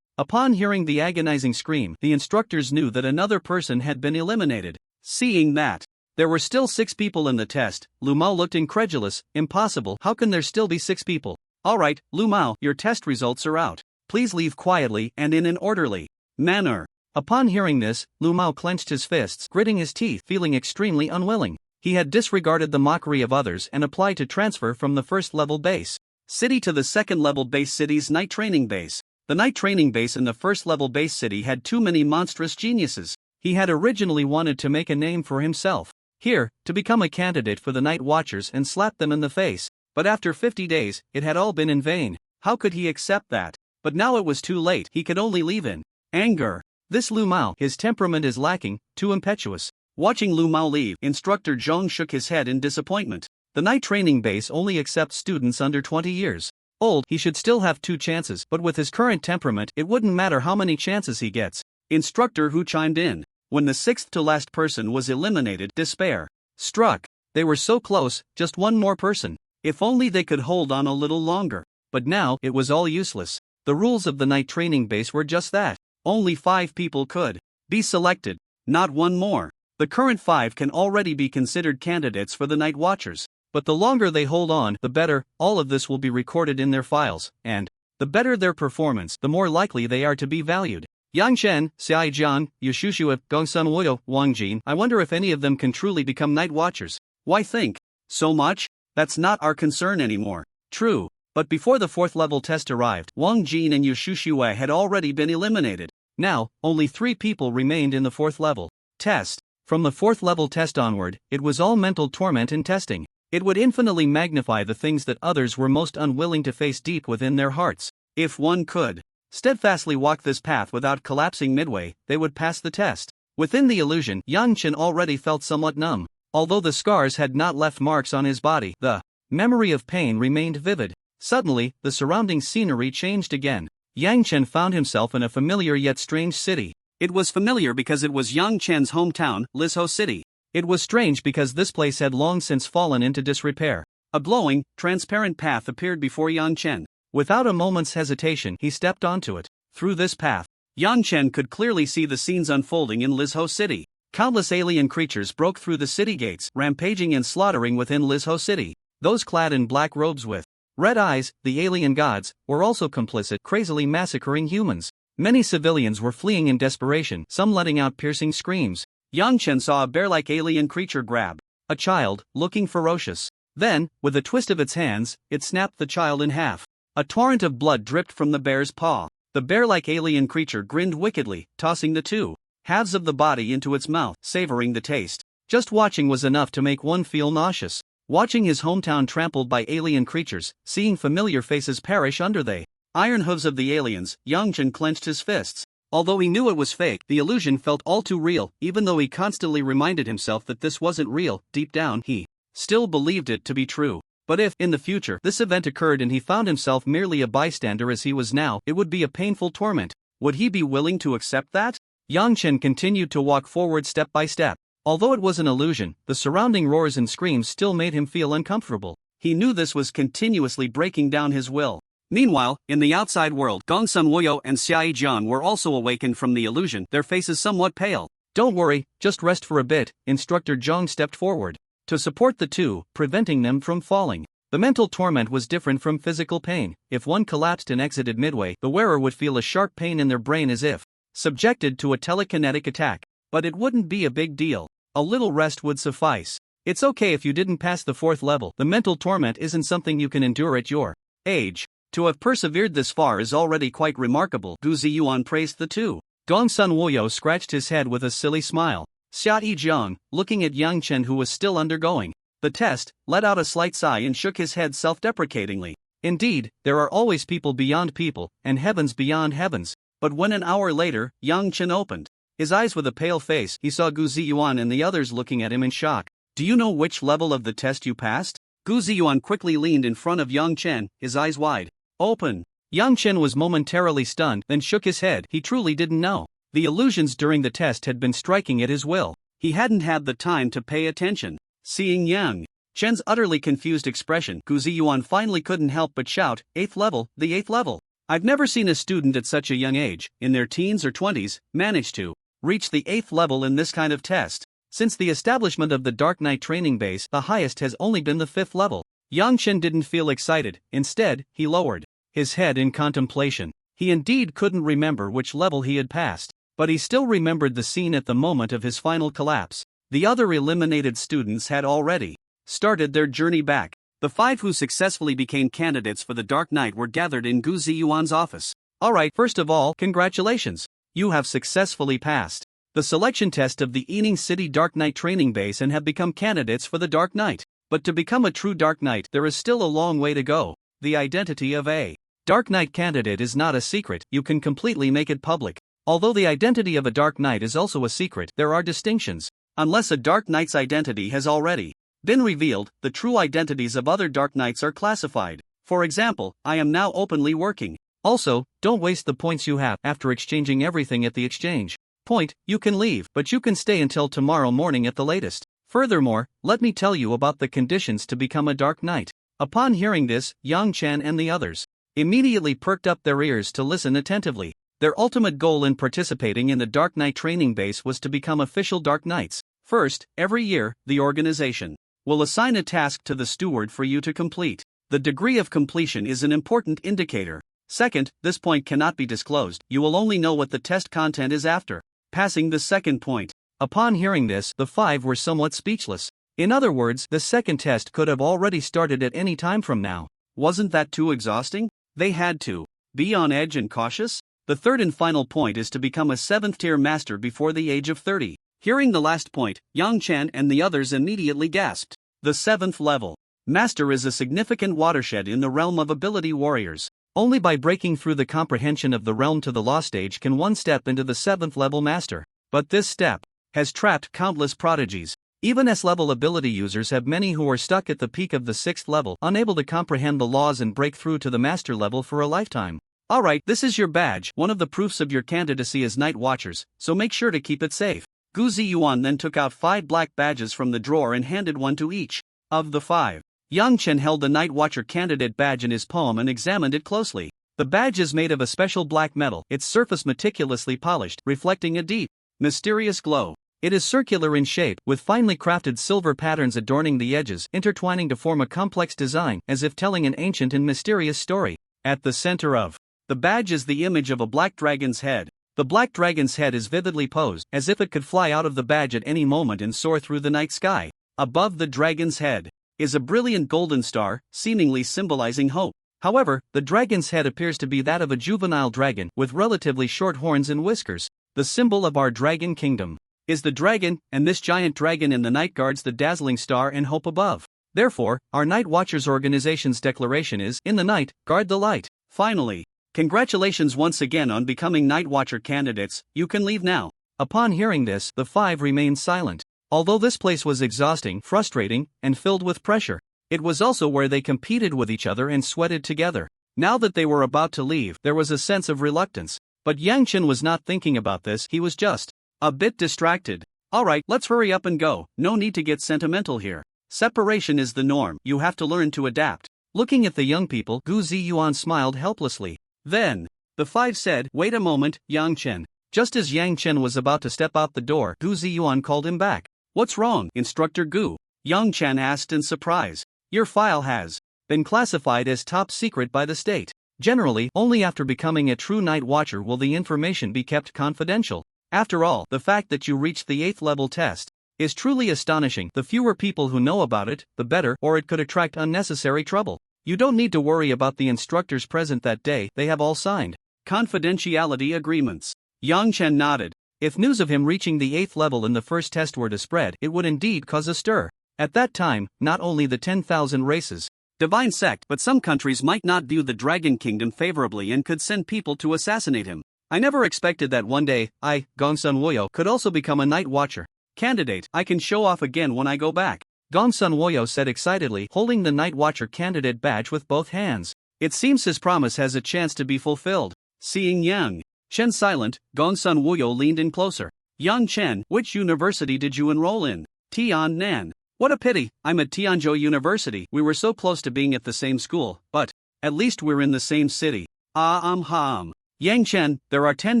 Upon hearing the agonizing scream, the instructors knew that another person had been eliminated. Seeing that there were still 6 people in the test, Lu Mao looked incredulous. Impossible, how can there still be 6 people? Alright, Lu Mao, your test results are out. Please leave quietly and in an orderly manner. Upon hearing this, Lu Mao clenched his fists, gritting his teeth, feeling extremely unwilling. He had disregarded the mockery of others and applied to transfer from the first-level base city to the second-level base city's night training base. The night training base in the first-level base city had too many monstrous geniuses. He had originally wanted to make a name for himself here, to become a candidate for the Night Watchers and slap them in the face. But after 50 days, it had all been in vain. How could he accept that? But now it was too late. He could only leave in anger. This Lu Mao, his temperament is lacking, too impetuous. Watching Lu Mao leave, Instructor Zhang shook his head in disappointment. The night training base only accepts students under 20 years old. He should still have 2 chances, but with his current temperament, it wouldn't matter how many chances he gets. Instructor Hu chimed in. When the 6th to last person was eliminated, despair struck. They were so close, just one more person. If only they could hold on a little longer. But now, it was all useless. The rules of the night training base were just that. Only 5 people could be selected, not one more. The current 5 can already be considered candidates for the Night Watchers. But the longer they hold on, the better. All of this will be recorded in their files, and the better their performance, the more likely they are to be valued. Yang Chen, Xiai Jian, Yushushua, Gongsun Woyo, Wang Jin. I wonder if any of them can truly become Night Watchers. Why think so much? That's not our concern anymore. True. But before the 4th level test arrived, Wang Jin and Yushushua had already been eliminated. Now, only 3 people remained in the 4th level test. From the 4th level test onward, it was all mental torment and testing. It would infinitely magnify the things that others were most unwilling to face deep within their hearts. If one could steadfastly walk this path without collapsing midway, they would pass the test. Within the illusion, Yang Chen already felt somewhat numb. Although the scars had not left marks on his body, the memory of pain remained vivid. Suddenly, the surrounding scenery changed again. Yang Chen found himself in a familiar yet strange city. It was familiar because it was Yang Chen's hometown, Lizhou City. It was strange because this place had long since fallen into disrepair. A glowing, transparent path appeared before Yang Chen. Without a moment's hesitation, he stepped onto it. Through this path, Yang Chen could clearly see the scenes unfolding in Lizhou City. Countless alien creatures broke through the city gates, rampaging and slaughtering within Lizhou City. Those clad in black robes with red eyes, the alien gods, were also complicit, crazily massacring humans. Many civilians were fleeing in desperation, some letting out piercing screams. Yang Chen saw a bear-like alien creature grab a child, looking ferocious. Then, with a twist of its hands, it snapped the child in half. A torrent of blood dripped from the bear's paw. The bear-like alien creature grinned wickedly, tossing the 2 halves of the body into its mouth, savoring the taste. Just watching was enough to make one feel nauseous. Watching his hometown trampled by alien creatures, seeing familiar faces perish under the iron hooves of the aliens, Yang Chen clenched his fists. Although he knew it was fake, the illusion felt all too real. Even though he constantly reminded himself that this wasn't real, deep down he still believed it to be true. But if, in the future, this event occurred and he found himself merely a bystander as he was now, it would be a painful torment. Would he be willing to accept that? Yang Chen continued to walk forward step by step. Although it was an illusion, the surrounding roars and screams still made him feel uncomfortable. He knew this was continuously breaking down his will. Meanwhile, in the outside world, Gongsun Woyo and Xiai Jian were also awakened from the illusion, their faces somewhat pale. Don't worry, just rest for a bit. Instructor Zhang stepped forward to support the 2, preventing them from falling. The mental torment was different from physical pain. If one collapsed and exited midway, the wearer would feel a sharp pain in their brain as if subjected to a telekinetic attack. But it wouldn't be a big deal. A little rest would suffice. It's okay if you didn't pass the 4th level. The mental torment isn't something you can endure at your age. To have persevered this far is already quite remarkable. Gu Ziyuan praised the 2. Gongsun Woyo scratched his head with a silly smile. Xiaoyi Jiang, looking at Yang Chen who was still undergoing the test, let out a slight sigh and shook his head self-deprecatingly. Indeed, there are always people beyond people, and heavens beyond heavens. But when an hour later, Yang Chen opened his eyes with a pale face, he saw Gu Ziyuan and the others looking at him in shock. Do you know which level of the test you passed? Gu Ziyuan quickly leaned in front of Yang Chen, his eyes wide open. Yang Chen was momentarily stunned, then shook his head. He truly didn't know. The illusions during the test had been striking at his will. He hadn't had the time to pay attention. Seeing Yang Chen's utterly confused expression, Gu Ziyuan finally couldn't help but shout, 8th level, the 8th level. I've never seen a student at such a young age, in their teens or 20s, manage to reach the 8th level in this kind of test. Since the establishment of the Dark Knight training base, the highest has only been the 5th level. Yang Chen didn't feel excited, instead, he lowered his head in contemplation. He indeed couldn't remember which level he had passed, but he still remembered the scene at the moment of his final collapse. The other eliminated students had already started their journey back. The 5 who successfully became candidates for the Dark Knight were gathered in Gu Ziyuan's office. Alright, first of all, congratulations. You have successfully passed the selection test of the Ening City Dark Knight training base and have become candidates for the Dark Knight. But to become a true Dark Knight, there is still a long way to go. The identity of a Dark Knight candidate is not a secret, you can completely make it public. Although the identity of a Dark Knight is also a secret, there are distinctions. Unless a Dark Knight's identity has already been revealed, the true identities of other Dark Knights are classified. For example, I am now openly working. Also, don't waste the points you have. After exchanging everything at the exchange point, you can leave, but you can stay until tomorrow morning at the latest. Furthermore, let me tell you about the conditions to become a Dark Knight. Upon hearing this, Yang Chen and the others immediately perked up their ears to listen attentively. Their ultimate goal in participating in the Dark Knight training base was to become official Dark Knights. First, every year, the organization will assign a task to the steward for you to complete. The degree of completion is an important indicator. Second, this point cannot be disclosed, you will only know what the test content is after passing the second point. Upon hearing this, the 5 were somewhat speechless. In other words, the second test could have already started at any time from now. Wasn't that too exhausting? They had to be on edge and cautious? The third and final point is to become a 7th tier master before the age of 30. Hearing the last point, Yang Chen and the others immediately gasped. The 7th level master is a significant watershed in the realm of ability warriors. Only by breaking through the comprehension of the realm to the lost age can one step into the 7th level master. But this step has trapped countless prodigies. Even S-level ability users have many who are stuck at the peak of the 6th level, unable to comprehend the laws and break through to the master level for a lifetime. Alright, this is your badge, one of the proofs of your candidacy as Night Watchers, so make sure to keep it safe. Gu Ziyuan then took out 5 black badges from the drawer and handed one to each of the 5. Yang Chen held the Night Watcher candidate badge in his palm and examined it closely. The badge is made of a special black metal, its surface meticulously polished, reflecting a deep, mysterious glow. It is circular in shape, with finely crafted silver patterns adorning the edges, intertwining to form a complex design, as if telling an ancient and mysterious story. At the center of the badge is the image of a black dragon's head. The black dragon's head is vividly posed, as if it could fly out of the badge at any moment and soar through the night sky. Above the dragon's head is a brilliant golden star, seemingly symbolizing hope. However, the dragon's head appears to be that of a juvenile dragon, with relatively short horns and whiskers. The symbol of our dragon kingdom is the dragon, and this giant dragon in the night guards the dazzling star and hope above. Therefore, our Night Watchers organization's declaration is, in the night, guard the light. Finally, congratulations once again on becoming Night Watcher candidates, you can leave now. Upon hearing this, the 5 remained silent. Although this place was exhausting, frustrating, and filled with pressure, it was also where they competed with each other and sweated together. Now that they were about to leave, there was a sense of reluctance. But Yang Chen was not thinking about this, he was just a bit distracted. Alright, let's hurry up and go, no need to get sentimental here. Separation is the norm, you have to learn to adapt. Looking at the young people, Gu Ziyuan smiled helplessly. Then, the 5 said, wait a moment, Yang Chen. Just as Yang Chen was about to step out the door, Gu Ziyuan called him back. What's wrong, Instructor Gu? Yang Chen asked in surprise. Your file has been classified as top secret by the state. Generally, only after becoming a true Night Watcher will the information be kept confidential. After all, the fact that you reached the 8th level test is truly astonishing. The fewer people who know about it, the better, or it could attract unnecessary trouble. You don't need to worry about the instructors present that day, they have all signed confidentiality agreements. Yang Chen nodded. If news of him reaching the 8th level in the first test were to spread, it would indeed cause a stir. At that time, not only the 10,000 races, divine sect, but some countries might not view the Dragon Kingdom favorably and could send people to assassinate him. I never expected that one day, I, Gongsun Woyo, could also become a Night Watcher candidate. I can show off again when I go back. Gongsun Woyo said excitedly, holding the Night Watcher candidate badge with both hands. It seems his promise has a chance to be fulfilled. Seeing Yang Chen silent, Gongsun Woyo leaned in closer. Yang Chen, which university did you enroll in? Tiannan. What a pity, I'm at Tianzhou University. We were so close to being at the same school, but at least we're in the same city. Yang Chen, there are 10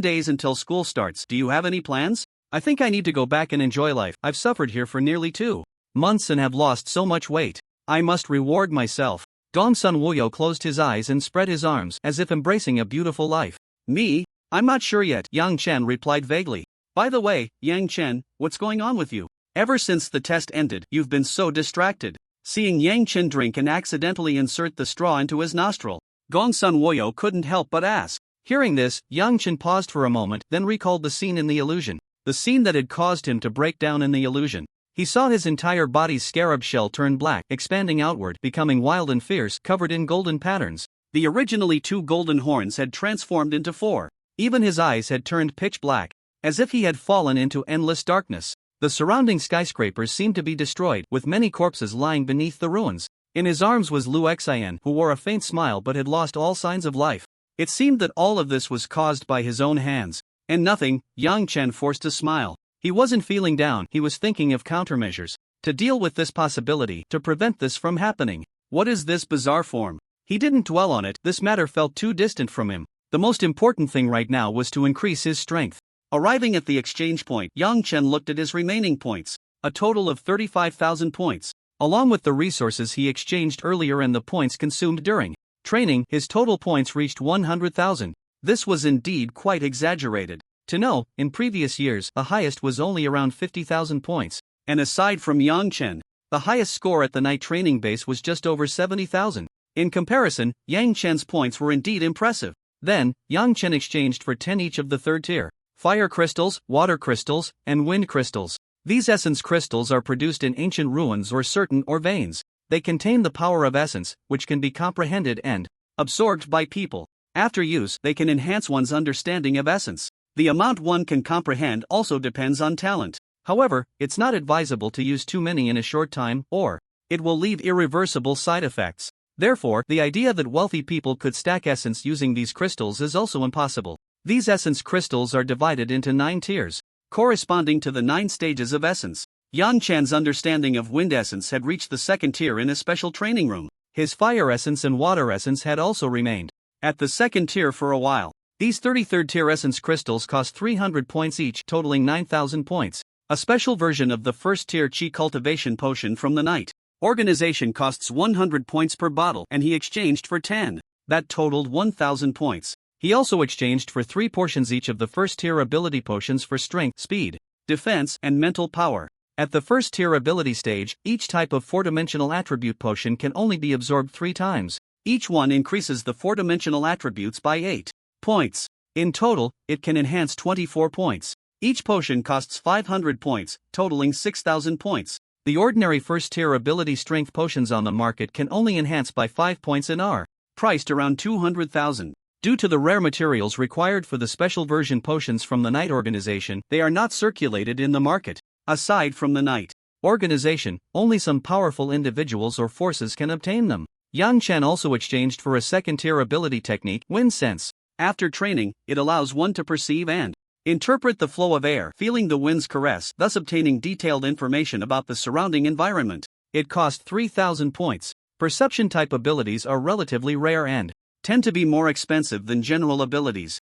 days until school starts. Do you have any plans? I think I need to go back and enjoy life. I've suffered here for nearly 2 months and have lost so much weight. I must reward myself. Gongsun Wuyo closed his eyes and spread his arms as if embracing a beautiful life. Me? I'm not sure yet, Yang Chen replied vaguely. By the way, Yang Chen, what's going on with you? Ever since the test ended, you've been so distracted. Seeing Yang Chen drink and accidentally insert the straw into his nostril, Gongsun Wuyo couldn't help but ask. Hearing this, Yang Chen paused for a moment, then recalled the scene in the illusion. The scene that had caused him to break down in the illusion. He saw his entire body's scarab shell turn black, expanding outward, becoming wild and fierce, covered in golden patterns. The originally 2 golden horns had transformed into 4. Even his eyes had turned pitch black, as if he had fallen into endless darkness. The surrounding skyscrapers seemed to be destroyed, with many corpses lying beneath the ruins. In his arms was Lu Xian, who wore a faint smile but had lost all signs of life. It seemed that all of this was caused by his own hands. And nothing, Yang Chen forced a smile. He wasn't feeling down, he was thinking of countermeasures. To deal with this possibility, to prevent this from happening. What is this bizarre form? He didn't dwell on it, this matter felt too distant from him. The most important thing right now was to increase his strength. Arriving at the exchange point, Yang Chen looked at his remaining points. A total of 35,000 points. Along with the resources he exchanged earlier and the points consumed during training, his total points reached 100,000. This was indeed quite exaggerated. To know, in previous years, the highest was only around 50,000 points. And aside from Yang Chen, the highest score at the night training base was just over 70,000. In comparison, Yang Chen's points were indeed impressive. Then, Yang Chen exchanged for 10 each of the 3rd tier. Fire crystals, water crystals, and wind crystals. These essence crystals are produced in ancient ruins or certain or veins. They contain the power of essence, which can be comprehended and absorbed by people. After use, they can enhance one's understanding of essence. The amount one can comprehend also depends on talent. However, it's not advisable to use too many in a short time, or it will leave irreversible side effects. Therefore, the idea that wealthy people could stack essence using these crystals is also impossible. These essence crystals are divided into 9 tiers, corresponding to the 9 stages of essence. Yang Chen's understanding of wind essence had reached the 2nd tier in a special training room. His fire essence and water essence had also remained at the 2nd tier for a while. These 33rd tier essence crystals cost 300 points each, totaling 9,000 points. A special version of the 1st tier Qi cultivation potion from the night organization costs 100 points per bottle, and he exchanged for 10. That totaled 1,000 points. He also exchanged for 3 portions each of the 1st tier ability potions for strength, speed, defense, and mental power. At the 1st tier ability stage, each type of 4-dimensional attribute potion can only be absorbed 3 times. Each one increases the 4-dimensional attributes by 8 points. In total, it can enhance 24 points. Each potion costs 500 points, totaling 6,000 points. The ordinary 1st tier ability strength potions on the market can only enhance by 5 points and are priced around 200,000. Due to the rare materials required for the special version potions from the Night Organization, they are not circulated in the market. Aside from the Night Organization, only some powerful individuals or forces can obtain them. Yang Chen also exchanged for a 2nd tier ability technique, Wind Sense. After training, it allows one to perceive and interpret the flow of air, feeling the wind's caress, thus obtaining detailed information about the surrounding environment. It cost 3,000 points. Perception type abilities are relatively rare and tend to be more expensive than general abilities.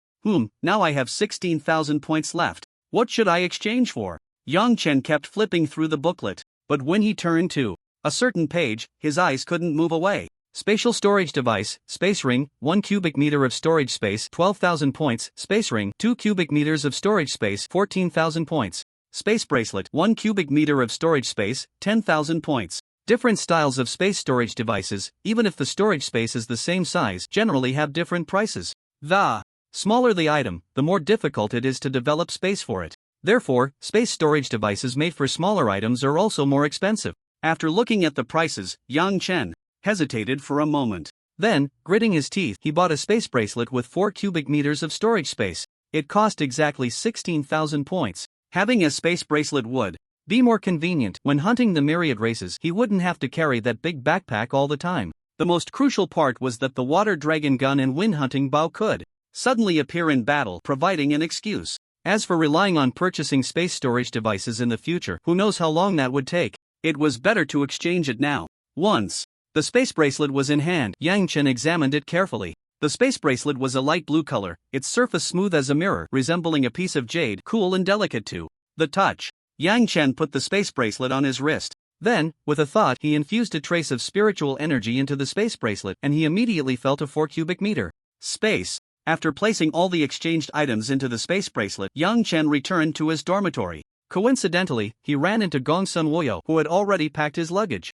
Now I have 16,000 points left. What should I exchange for? Yang Chen kept flipping through the booklet, but when he turned to a certain page, his eyes couldn't move away. Spatial storage device, space ring, 1 cubic meter of storage space, 12,000 points, space ring, 2 cubic meters of storage space, 14,000 points. Space bracelet, 1 cubic meter of storage space, 10,000 points. Different styles of space storage devices, even if the storage space is the same size, generally have different prices. The smaller the item, the more difficult it is to develop space for it. Therefore, space storage devices made for smaller items are also more expensive. After looking at the prices, Yang Chen hesitated for a moment. Then, gritting his teeth, he bought a space bracelet with 4 cubic meters of storage space. It cost exactly 16,000 points. Having a space bracelet would be more convenient. When hunting the myriad races, he wouldn't have to carry that big backpack all the time. The most crucial part was that the water dragon gun and wind hunting bow could suddenly appear in battle, providing an excuse. As for relying on purchasing space storage devices in the future, who knows how long that would take. It was better to exchange it now. Once the space bracelet was in hand, Yang Chen examined it carefully. The space bracelet was a light blue color, its surface smooth as a mirror, resembling a piece of jade, cool and delicate too. The touch. Yang Chen put the space bracelet on his wrist. Then, with a thought, he infused a trace of spiritual energy into the space bracelet and he immediately felt a 4 cubic meter. Space. After placing all the exchanged items into the space bracelet, Yang Chen returned to his dormitory. Coincidentally, he ran into Gong Sun Woyo, who had already packed his luggage.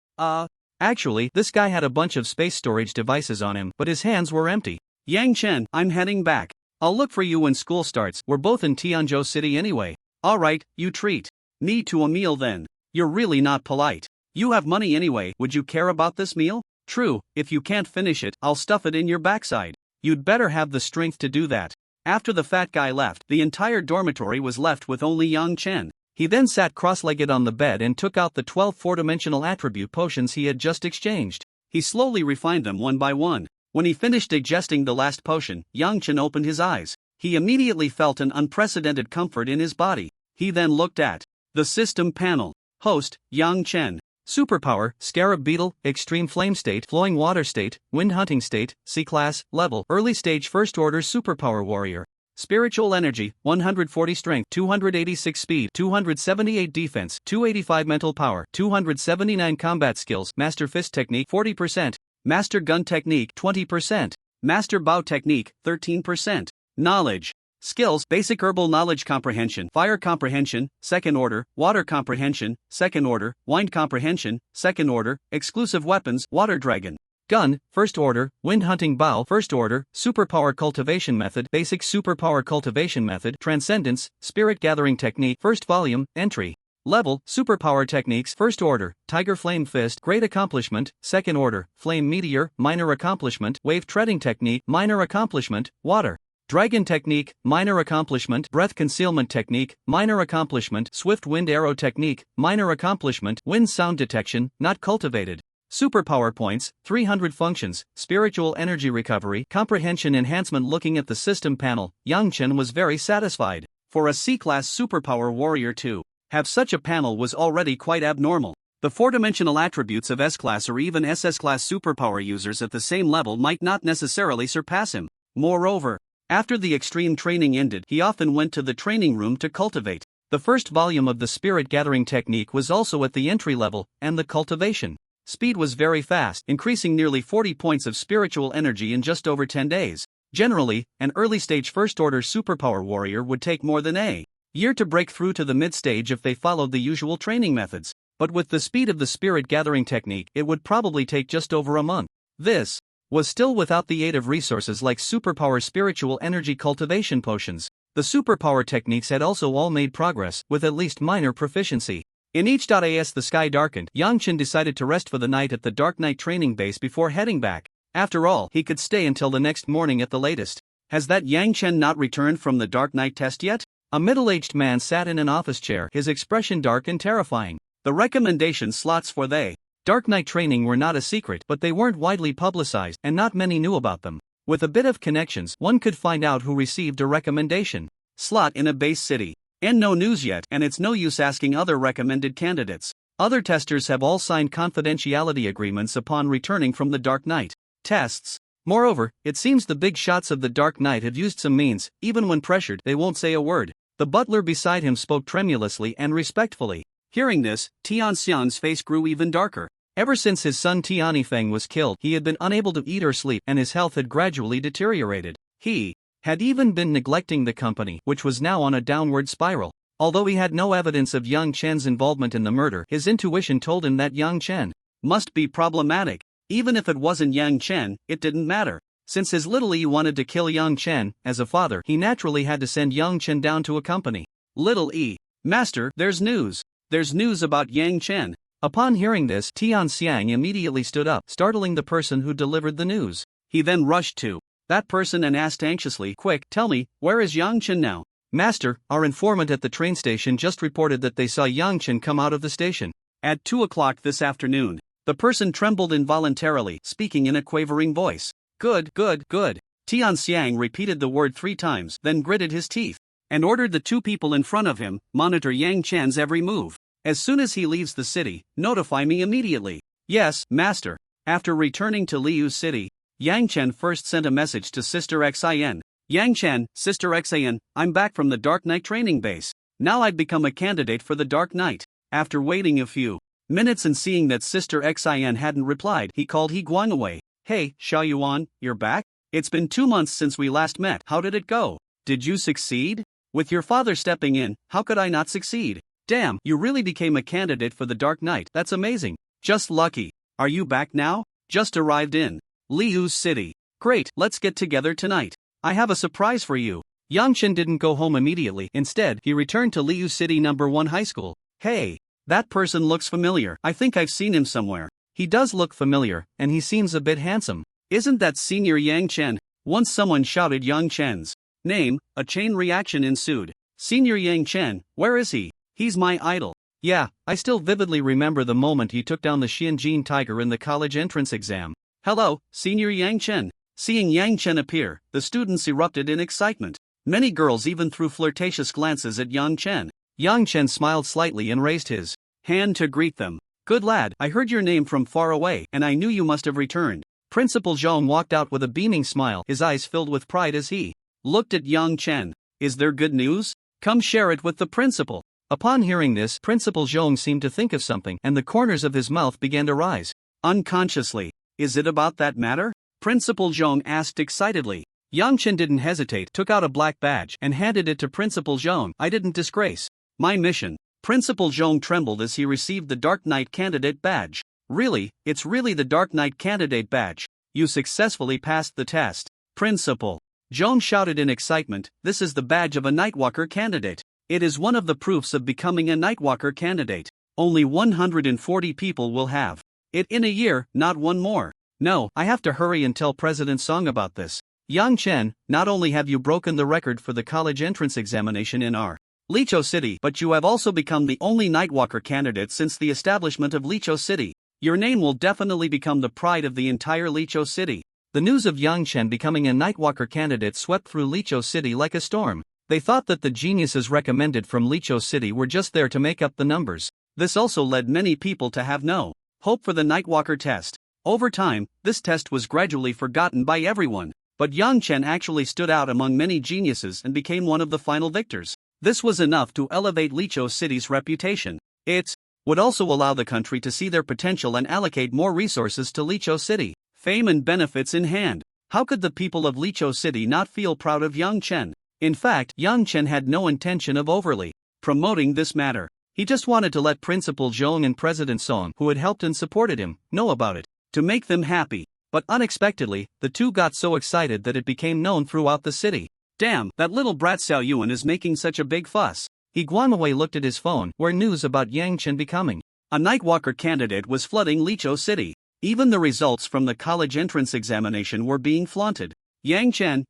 Actually, this guy had a bunch of space storage devices on him, but his hands were empty. Yang Chen, I'm heading back. I'll look for you when school starts. We're both in Tianzhou City anyway. Alright, you treat me to a meal then. You're really not polite. You have money anyway, would you care about this meal? True, if you can't finish it, I'll stuff it in your backside. You'd better have the strength to do that. After the fat guy left, the entire dormitory was left with only Yang Chen. He then sat cross-legged on the bed and took out the 12 four-dimensional attribute potions he had just exchanged. He slowly refined them one by one. When he finished digesting the last potion, Yang Chen opened his eyes. He immediately felt an unprecedented comfort in his body. He then looked at the system panel. Host, Yang Chen. Superpower, Scarab Beetle, Extreme Flame State, Flowing Water State, Wind Hunting State, C-Class, Level, Early Stage First Order Superpower Warrior. Spiritual Energy, 140 Strength, 286 Speed, 278 Defense, 285 Mental Power, 279 Combat Skills, Master Fist Technique, 40%, Master Gun Technique, 20%, Master Bow Technique, 13%. Knowledge. Skills: Basic Herbal Knowledge Comprehension, Fire Comprehension, Second Order, Water Comprehension, Second Order, Wind Comprehension, Second Order, Exclusive Weapons, Water Dragon. Gun, First Order, Wind Hunting Bow, First Order, Superpower Cultivation Method, Basic Superpower Cultivation Method, Transcendence, Spirit Gathering Technique, First Volume, Entry. Level, Superpower Techniques, First Order, Tiger Flame Fist, Great Accomplishment, Second Order, Flame Meteor, Minor Accomplishment, Wave Treading Technique, Minor Accomplishment, Water Dragon Technique, Minor Accomplishment, Breath Concealment Technique, Minor Accomplishment, Swift Wind Arrow Technique, Minor Accomplishment, Wind Sound Detection, Not Cultivated. Superpower Points, 300 Functions, Spiritual Energy Recovery, Comprehension Enhancement. Looking at the system panel, Yang Chen was very satisfied. For a C-Class Superpower Warrior to have such a panel was already quite abnormal. The four-dimensional attributes of S-Class or even SS-Class Superpower users at the same level might not necessarily surpass him. Moreover, after the extreme training ended, he often went to the training room to cultivate. The first volume of the Spirit Gathering Technique was also at the entry level, and the cultivation speed was very fast, increasing nearly 40 points of spiritual energy in just over 10 days. Generally, an early-stage first-order superpower warrior would take more than a year to break through to the mid-stage if they followed the usual training methods. But with the speed of the Spirit Gathering Technique, it would probably take just over a month. This was still without the aid of resources like superpower spiritual energy cultivation potions. The superpower techniques had also all made progress, with at least minor proficiency. In each.as the sky darkened, Yang Chen decided to rest for the night at the Dark Knight training base before heading back. After all, he could stay until the next morning at the latest. Has that Yang Chen not returned from the Dark Knight test yet? A middle-aged man sat in an office chair, his expression dark and terrifying. The recommendation slots for the Dark Knight training were not a secret, but they weren't widely publicized, and not many knew about them. With a bit of connections, one could find out who received a recommendation slot in a base city. And no news yet, and it's no use asking other recommended candidates. Other testers have all signed confidentiality agreements upon returning from the Dark Knight tests. Moreover, it seems the big shots of the Dark Knight have used some means. Even when pressured, they won't say a word. The butler beside him spoke tremulously and respectfully. Hearing this, Tian Xian's face grew even darker. Ever since his son Tian Yifeng was killed, he had been unable to eat or sleep, and his health had gradually deteriorated. He had even been neglecting the company, which was now on a downward spiral. Although he had no evidence of Yang Chen's involvement in the murder, his intuition told him that Yang Chen must be problematic. Even if it wasn't Yang Chen, it didn't matter. Since his little E wanted to kill Yang Chen, as a father, he naturally had to send Yang Chen down to accompany little E. Master, there's news. There's news about Yang Chen. Upon hearing this, Tian Xiang immediately stood up, startling the person who delivered the news. He then rushed to that person and asked anxiously, "Quick, tell me, where is Yang Chen now?" "Master, our informant at the train station just reported that they saw Yang Chen come out of the station at 2 o'clock this afternoon." The person trembled involuntarily, speaking in a quavering voice. Good. Tian Xiang repeated the word 3 times, then gritted his teeth, and ordered the 2 people in front of him, monitor Yang Chen's every move. As soon as he leaves the city, notify me immediately. Yes, master. After returning to Liu City, Yang Chen first sent a message to Sister Xin. "Yang Chen, Sister Xin, I'm back from the Dark Knight training base. Now I'd become a candidate for the Dark Knight. After waiting a few minutes and seeing that Sister Xin hadn't replied, he called He Guang away. Hey, Xiaoyuan, you're back? It's been 2 months since we last met. How did it go? Did you succeed? With your father stepping in, how could I not succeed? Damn, you really became a candidate for the Dark Knight. That's amazing. Just lucky. Are you back now? Just arrived in Liu's city. Great, let's get together tonight. I have a surprise for you. Yang Chen didn't go home immediately. Instead, he returned to Liu City number 1 high school. Hey, that person looks familiar. I think I've seen him somewhere. He does look familiar, and he seems a bit handsome. Isn't that Senior Yang Chen? Once someone shouted Yang Chen's name, a chain reaction ensued. Senior Yang Chen, where is he? He's my idol. Yeah, I still vividly remember the moment he took down the Xianjin Tiger in the college entrance exam. Hello, Senior Yang Chen. Seeing Yang Chen appear, the students erupted in excitement. Many girls even threw flirtatious glances at Yang Chen. Yang Chen smiled slightly and raised his hand to greet them. Good lad, I heard your name from far away and I knew you must have returned. Principal Zhong walked out with a beaming smile, his eyes filled with pride as he looked at Yang Chen. Is there good news? Come share it with the principal. Upon hearing this, Principal Zhong seemed to think of something and the corners of his mouth began to rise. Unconsciously. Is it about that matter? Principal Zhong asked excitedly. Yang Chen didn't hesitate, took out a black badge and handed it to Principal Zhong. I didn't disgrace my mission. Principal Zhong trembled as he received the Dark Knight Candidate badge. Really, it's really the Dark Knight Candidate badge. You successfully passed the test. Principal Zhong shouted in excitement, this is the badge of a Nightwalker candidate. It is one of the proofs of becoming a Nightwalker candidate. Only 140 people will have it in a year, not one more. No, I have to hurry and tell President Song about this. Yang Chen, not only have you broken the record for the college entrance examination in our Lichou City, but you have also become the only Nightwalker candidate since the establishment of Lichou City. Your name will definitely become the pride of the entire Lichou City. The news of Yang Chen becoming a Nightwalker candidate swept through Lichou City like a storm. They thought that the geniuses recommended from Lichou City were just there to make up the numbers. This also led many people to have no hope for the Nightwalker test. Over time, this test was gradually forgotten by everyone. But Yang Chen actually stood out among many geniuses and became one of the final victors. This was enough to elevate Lichou City's reputation. It would also allow the country to see their potential and allocate more resources to Lichou City. Fame and benefits in hand. How could the people of Lichou City not feel proud of Yang Chen? In fact, Yang Chen had no intention of overly promoting this matter. He just wanted to let Principal Zhong and President Song, who had helped and supported him, know about it, to make them happy. But unexpectedly, the two got so excited that it became known throughout the city. Damn, that little brat Xiao Yuan is making such a big fuss. He Guanwei looked at his phone, where news about Yang Chen becoming a Nightwalker candidate was flooding Lichou City. Even the results from the college entrance examination were being flaunted. Yang Chen,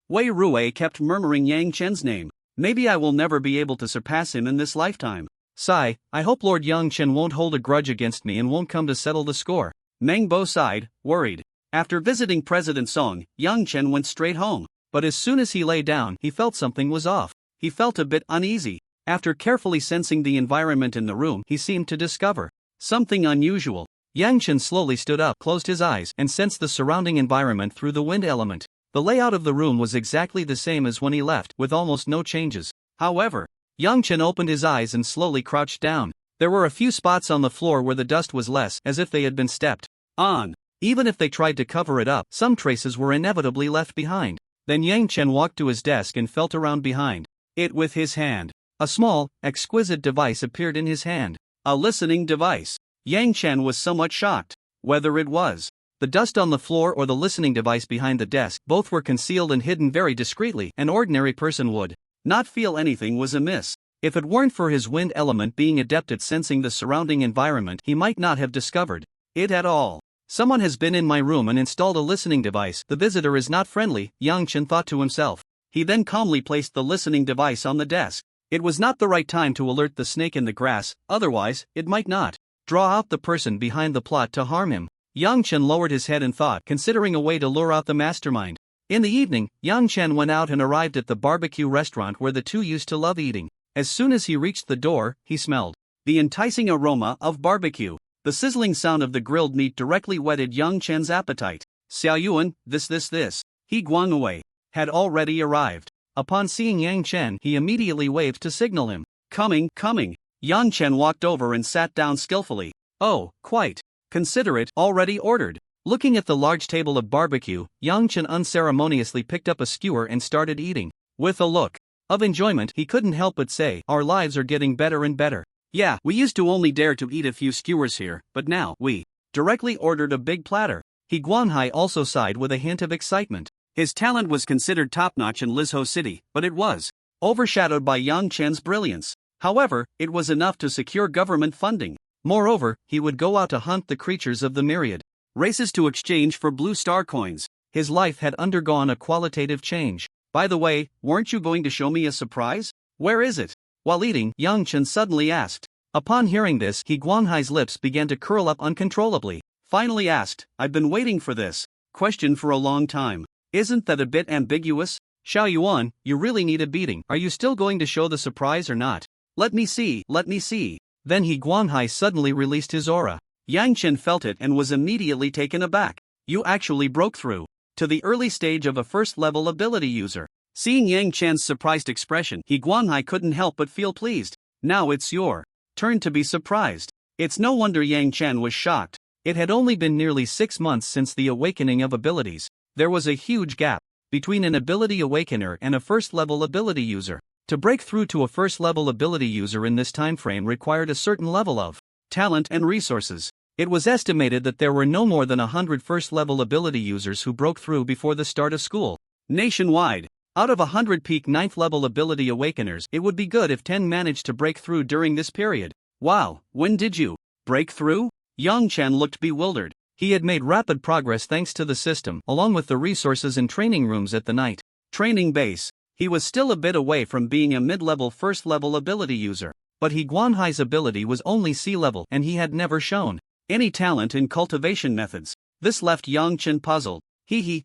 Wei Ruwei kept murmuring Yang Chen's name. Maybe I will never be able to surpass him in this lifetime. Sigh, I hope Lord Yang Chen won't hold a grudge against me and won't come to settle the score. Meng Bo sighed, worried. After visiting President Song, Yang Chen went straight home. But as soon as he lay down, he felt something was off. He felt a bit uneasy. After carefully sensing the environment in the room, he seemed to discover something unusual. Yang Chen slowly stood up, closed his eyes, and sensed the surrounding environment through the wind element. The layout of the room was exactly the same as when he left, with almost no changes. However, Yang Chen opened his eyes and slowly crouched down. There were a few spots on the floor where the dust was less, as if they had been stepped on. Even if they tried to cover it up, some traces were inevitably left behind. Then Yang Chen walked to his desk and felt around behind it with his hand. A small, exquisite device appeared in his hand. A listening device. Yang Chen was somewhat shocked. Whether it was the dust on the floor or the listening device behind the desk, both were concealed and hidden very discreetly. An ordinary person would not feel anything was amiss. If it weren't for his wind element being adept at sensing the surrounding environment, he might not have discovered it at all. Someone has been in my room and installed a listening device. The visitor is not friendly, Yang Chen thought to himself. He then calmly placed the listening device on the desk. It was not the right time to alert the snake in the grass, otherwise, it might not draw out the person behind the plot to harm him. Yang Chen lowered his head and thought, considering a way to lure out the mastermind. In the evening, Yang Chen went out and arrived at the barbecue restaurant where the two used to love eating. As soon as he reached the door, he smelled the enticing aroma of barbecue. The sizzling sound of the grilled meat directly whetted Yang Chen's appetite. Xiao Yuan, this. He Guangwei had already arrived. Upon seeing Yang Chen, he immediately waved to signal him. Coming, coming. Yang Chen walked over and sat down skillfully. Oh, quite. Consider it already ordered. Looking at the large table of barbecue, Yang Chen unceremoniously picked up a skewer and started eating. With a look of enjoyment, he couldn't help but say, our lives are getting better and better. Yeah, we used to only dare to eat a few skewers here, but now, we directly ordered a big platter. He Guanhai also sighed with a hint of excitement. His talent was considered top-notch in Lizhou City, but it was overshadowed by Yang Chen's brilliance. However, it was enough to secure government funding. Moreover, he would go out to hunt the creatures of the myriad races to exchange for blue star coins. His life had undergone a qualitative change. By the way, weren't you going to show me a surprise? Where is it? While eating, Yang Chen suddenly asked. Upon hearing this, He Guanhai's lips began to curl up uncontrollably. Finally asked, I've been waiting for this question for a long time. Isn't that a bit ambiguous? Xiao Yuan, you really need a beating. Are you still going to show the surprise or not? Let me see, let me see. Then He Guanhai suddenly released his aura. Yang Chen felt it and was immediately taken aback. You actually broke through to the early stage of a first-level ability user. Seeing Yang Chen's surprised expression, He Guanhai couldn't help but feel pleased. Now it's your turn to be surprised. It's no wonder Yang Chen was shocked. It had only been nearly 6 months since the awakening of abilities. There was a huge gap between an ability awakener and a first-level ability user. To break through to a first-level ability user in this time frame required a certain level of talent and resources. It was estimated that there were no more than 100 first-level ability users who broke through before the start of school. Nationwide, out of 100 peak 9th-level ability awakeners, it would be good if 10 managed to break through during this period. Wow, when did you break through? Yang Chen looked bewildered. He had made rapid progress thanks to the system, along with the resources and training rooms at the night training base. He was still a bit away from being a mid-level first-level ability user, but He Guanhai's ability was only C-level and he had never shown any talent in cultivation methods. This left Yang Chen puzzled.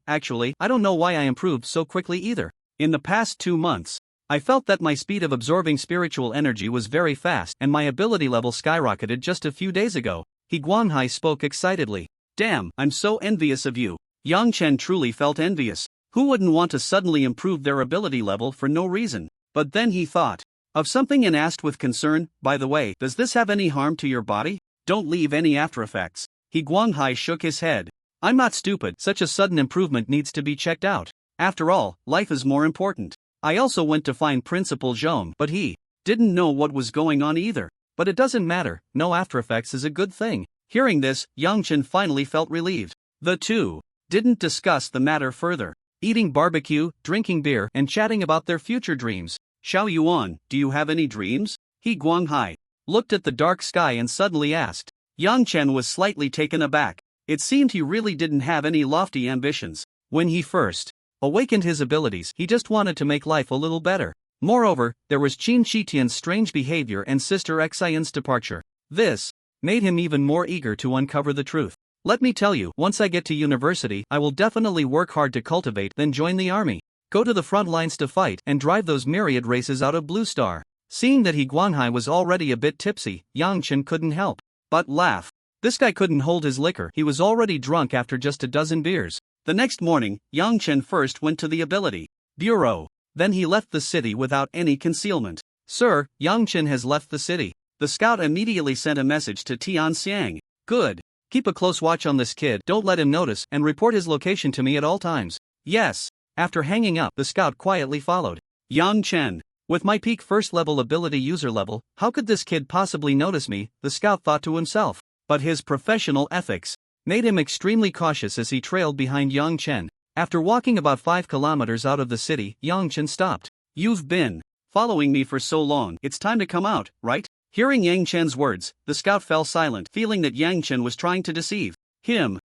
Actually, I don't know why I improved so quickly either. In the past 2 months, I felt that my speed of absorbing spiritual energy was very fast and my ability level skyrocketed just a few days ago. He Guanhai spoke excitedly. Damn, I'm so envious of you. Yang Chen truly felt envious. Who wouldn't want to suddenly improve their ability level for no reason? But then he thought of something and asked with concern, by the way, does this have any harm to your body? Don't leave any after effects. He Guanhai shook his head. I'm not stupid, such a sudden improvement needs to be checked out. After all, life is more important. I also went to find Principal Zhong, but he didn't know what was going on either. But it doesn't matter, no after effects is a good thing. Hearing this, Yang Chen finally felt relieved. The two didn't discuss the matter further, eating barbecue, drinking beer, and chatting about their future dreams. Xiao Yuan, do you have any dreams? He Guanhai looked at the dark sky and suddenly asked. Yang Chen was slightly taken aback. It seemed he really didn't have any lofty ambitions. When he first awakened his abilities, he just wanted to make life a little better. Moreover, there was Qin Shitian's strange behavior and Sister Xian's departure. This made him even more eager to uncover the truth. Let me tell you, once I get to university, I will definitely work hard to cultivate, then join the army. Go to the front lines to fight and drive those myriad races out of Blue Star. Seeing that He Guanhai was already a bit tipsy, Yang Chen couldn't help but laugh. This guy couldn't hold his liquor, he was already drunk after just a dozen beers. The next morning, Yang Chen first went to the ability bureau. Then he left the city without any concealment. Sir, Yang Chen has left the city. The scout immediately sent a message to Tian Xiang. Good. Keep a close watch on this kid, don't let him notice, and report his location to me at all times. Yes. After hanging up, the scout quietly followed. Yang Chen. With my peak first-level ability user level, how could this kid possibly notice me, the scout thought to himself. But his professional ethics made him extremely cautious as he trailed behind Yang Chen. After walking about 5 kilometers out of the city, Yang Chen stopped. You've been following me for so long, it's time to come out, right? Hearing Yang Chen's words, the scout fell silent, feeling that Yang Chen was trying to deceive him.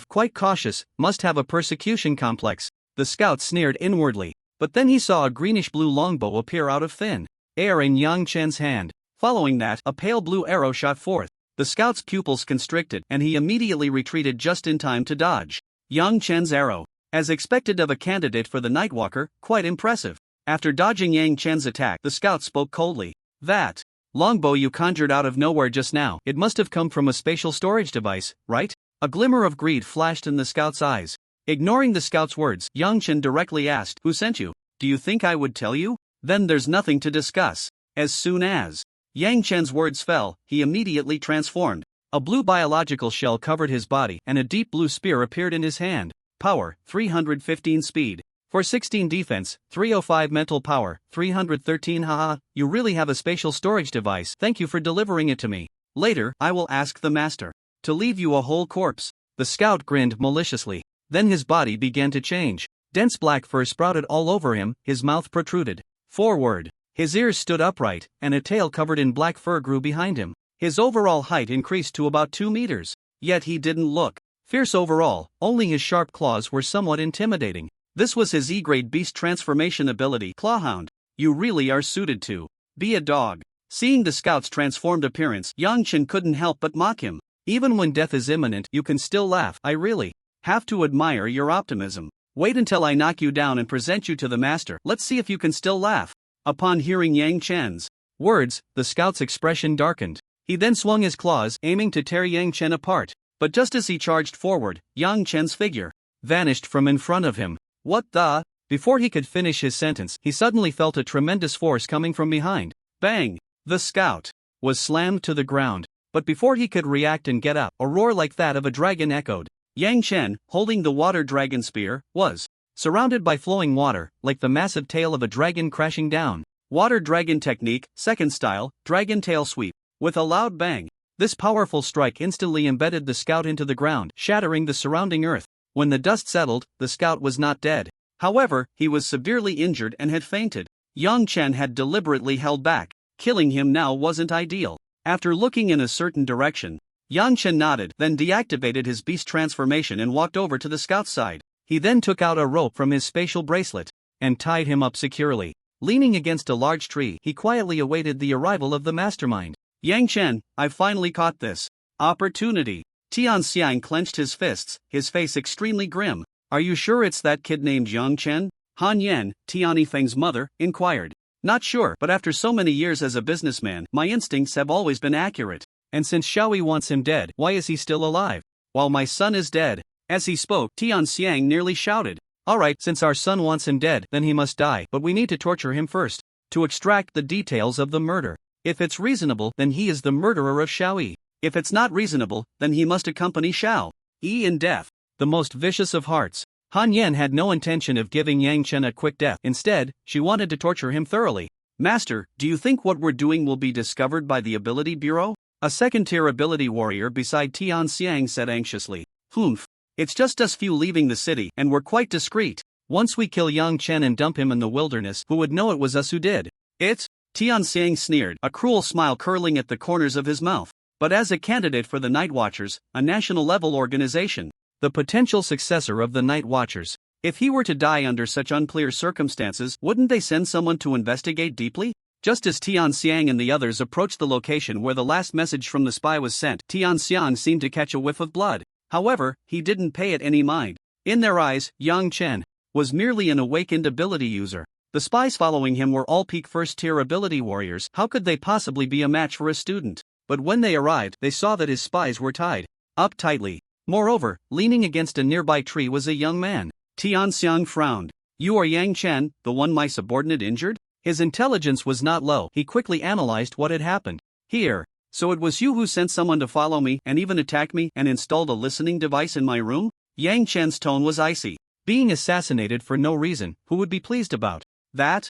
Quite cautious, must have a persecution complex. The scout sneered inwardly, but then he saw a greenish-blue longbow appear out of thin air in Yang Chen's hand. Following that, a pale blue arrow shot forth. The scout's pupils constricted, and he immediately retreated just in time to dodge Yang Chen's arrow. As expected of a candidate for the Nightwalker, quite impressive. After dodging Yang Chen's attack, the scout spoke coldly. That longbow you conjured out of nowhere just now, it must have come from a spatial storage device, right? A glimmer of greed flashed in the scout's eyes. Ignoring the scout's words, Yang Chen directly asked, who sent you? do you think I would tell you? Then there's nothing to discuss. As soon as Yang Chen's words fell, he immediately transformed. A blue biological shell covered his body and a deep blue spear appeared in his hand. Power, 315 speed. 416 defense, 305 mental power, 313 haha, you really have a spatial storage device, thank you for delivering it to me. Later, I will ask the master to leave you a whole corpse. The scout grinned maliciously. Then his body began to change. Dense black fur sprouted all over him, his mouth protruded forward. His ears stood upright, and a tail covered in black fur grew behind him. His overall height increased to about 2 meters. Yet he didn't look fierce overall, only his sharp claws were somewhat intimidating. This was his E-grade beast transformation ability, Clawhound. You really are suited to be a dog. Seeing the scout's transformed appearance, Yang Chen couldn't help but mock him. Even when death is imminent, you can still laugh. I really have to admire your optimism. Wait until I knock you down and present you to the master. Let's see if you can still laugh. Upon hearing Yang Chen's words, the scout's expression darkened. He then swung his claws, aiming to tear Yang Chen apart. But just as he charged forward, Yang Chen's figure vanished from in front of him. What the? Before he could finish his sentence, he suddenly felt a tremendous force coming from behind. Bang! The scout was slammed to the ground. But before he could react and get up, a roar like that of a dragon echoed. Yang Chen, holding the water dragon spear, was surrounded by flowing water, like the massive tail of a dragon crashing down. Water dragon technique, second style, dragon tail sweep. With a loud bang, this powerful strike instantly embedded the scout into the ground, shattering the surrounding earth. When the dust settled, the scout was not dead. However, he was severely injured and had fainted. Yang Chen had deliberately held back. Killing him now wasn't ideal. After looking in a certain direction, Yang Chen nodded, then deactivated his beast transformation and walked over to the scout's side. He then took out a rope from his spatial bracelet and tied him up securely. Leaning against a large tree, he quietly awaited the arrival of the mastermind. Yang Chen, I've finally caught this opportunity. Tianxiang clenched his fists, his face extremely grim. Are you sure it's that kid named Yang Chen? Han Yan, Tiani Feng's mother, inquired. Not sure, but after so many years as a businessman, my instincts have always been accurate. And since Xiaoyi wants him dead, why is he still alive? While my son is dead. As he spoke, Tianxiang nearly shouted. Alright, since our son wants him dead, then he must die, but we need to torture him first, to extract the details of the murder. If it's reasonable, then he is the murderer of Xiaoyi. If it's not reasonable, then he must accompany Xiao Yi in death. The most vicious of hearts. Han Yan had no intention of giving Yang Chen a quick death. Instead, she wanted to torture him thoroughly. Master, do you think what we're doing will be discovered by the Ability Bureau? A second-tier ability warrior beside Tianxiang said anxiously. Humph. It's just us few leaving the city, and we're quite discreet. Once we kill Yang Chen and dump him in the wilderness, who would know it was us who did it? Tianxiang sneered, a cruel smile curling at the corners of his mouth. But as a candidate for the Night Watchers, a national-level organization, the potential successor of the Night Watchers, if he were to die under such unclear circumstances, wouldn't they send someone to investigate deeply? Just as Tianxiang and the others approached the location where the last message from the spy was sent, Tianxiang seemed to catch a whiff of blood. However, he didn't pay it any mind. In their eyes, Yang Chen was merely an awakened ability user. The spies following him were all peak first-tier ability warriors. How could they possibly be a match for a student? But when they arrived, they saw that his spies were tied up tightly. Moreover, leaning against a nearby tree was a young man. Tianxiang frowned. You are Yang Chen, the one my subordinate injured? His intelligence was not low. He quickly analyzed what had happened. Here. So it was you who sent someone to follow me and even attack me and installed a listening device in my room? Yang Chen's tone was icy. Being assassinated for no reason, who would be pleased about that?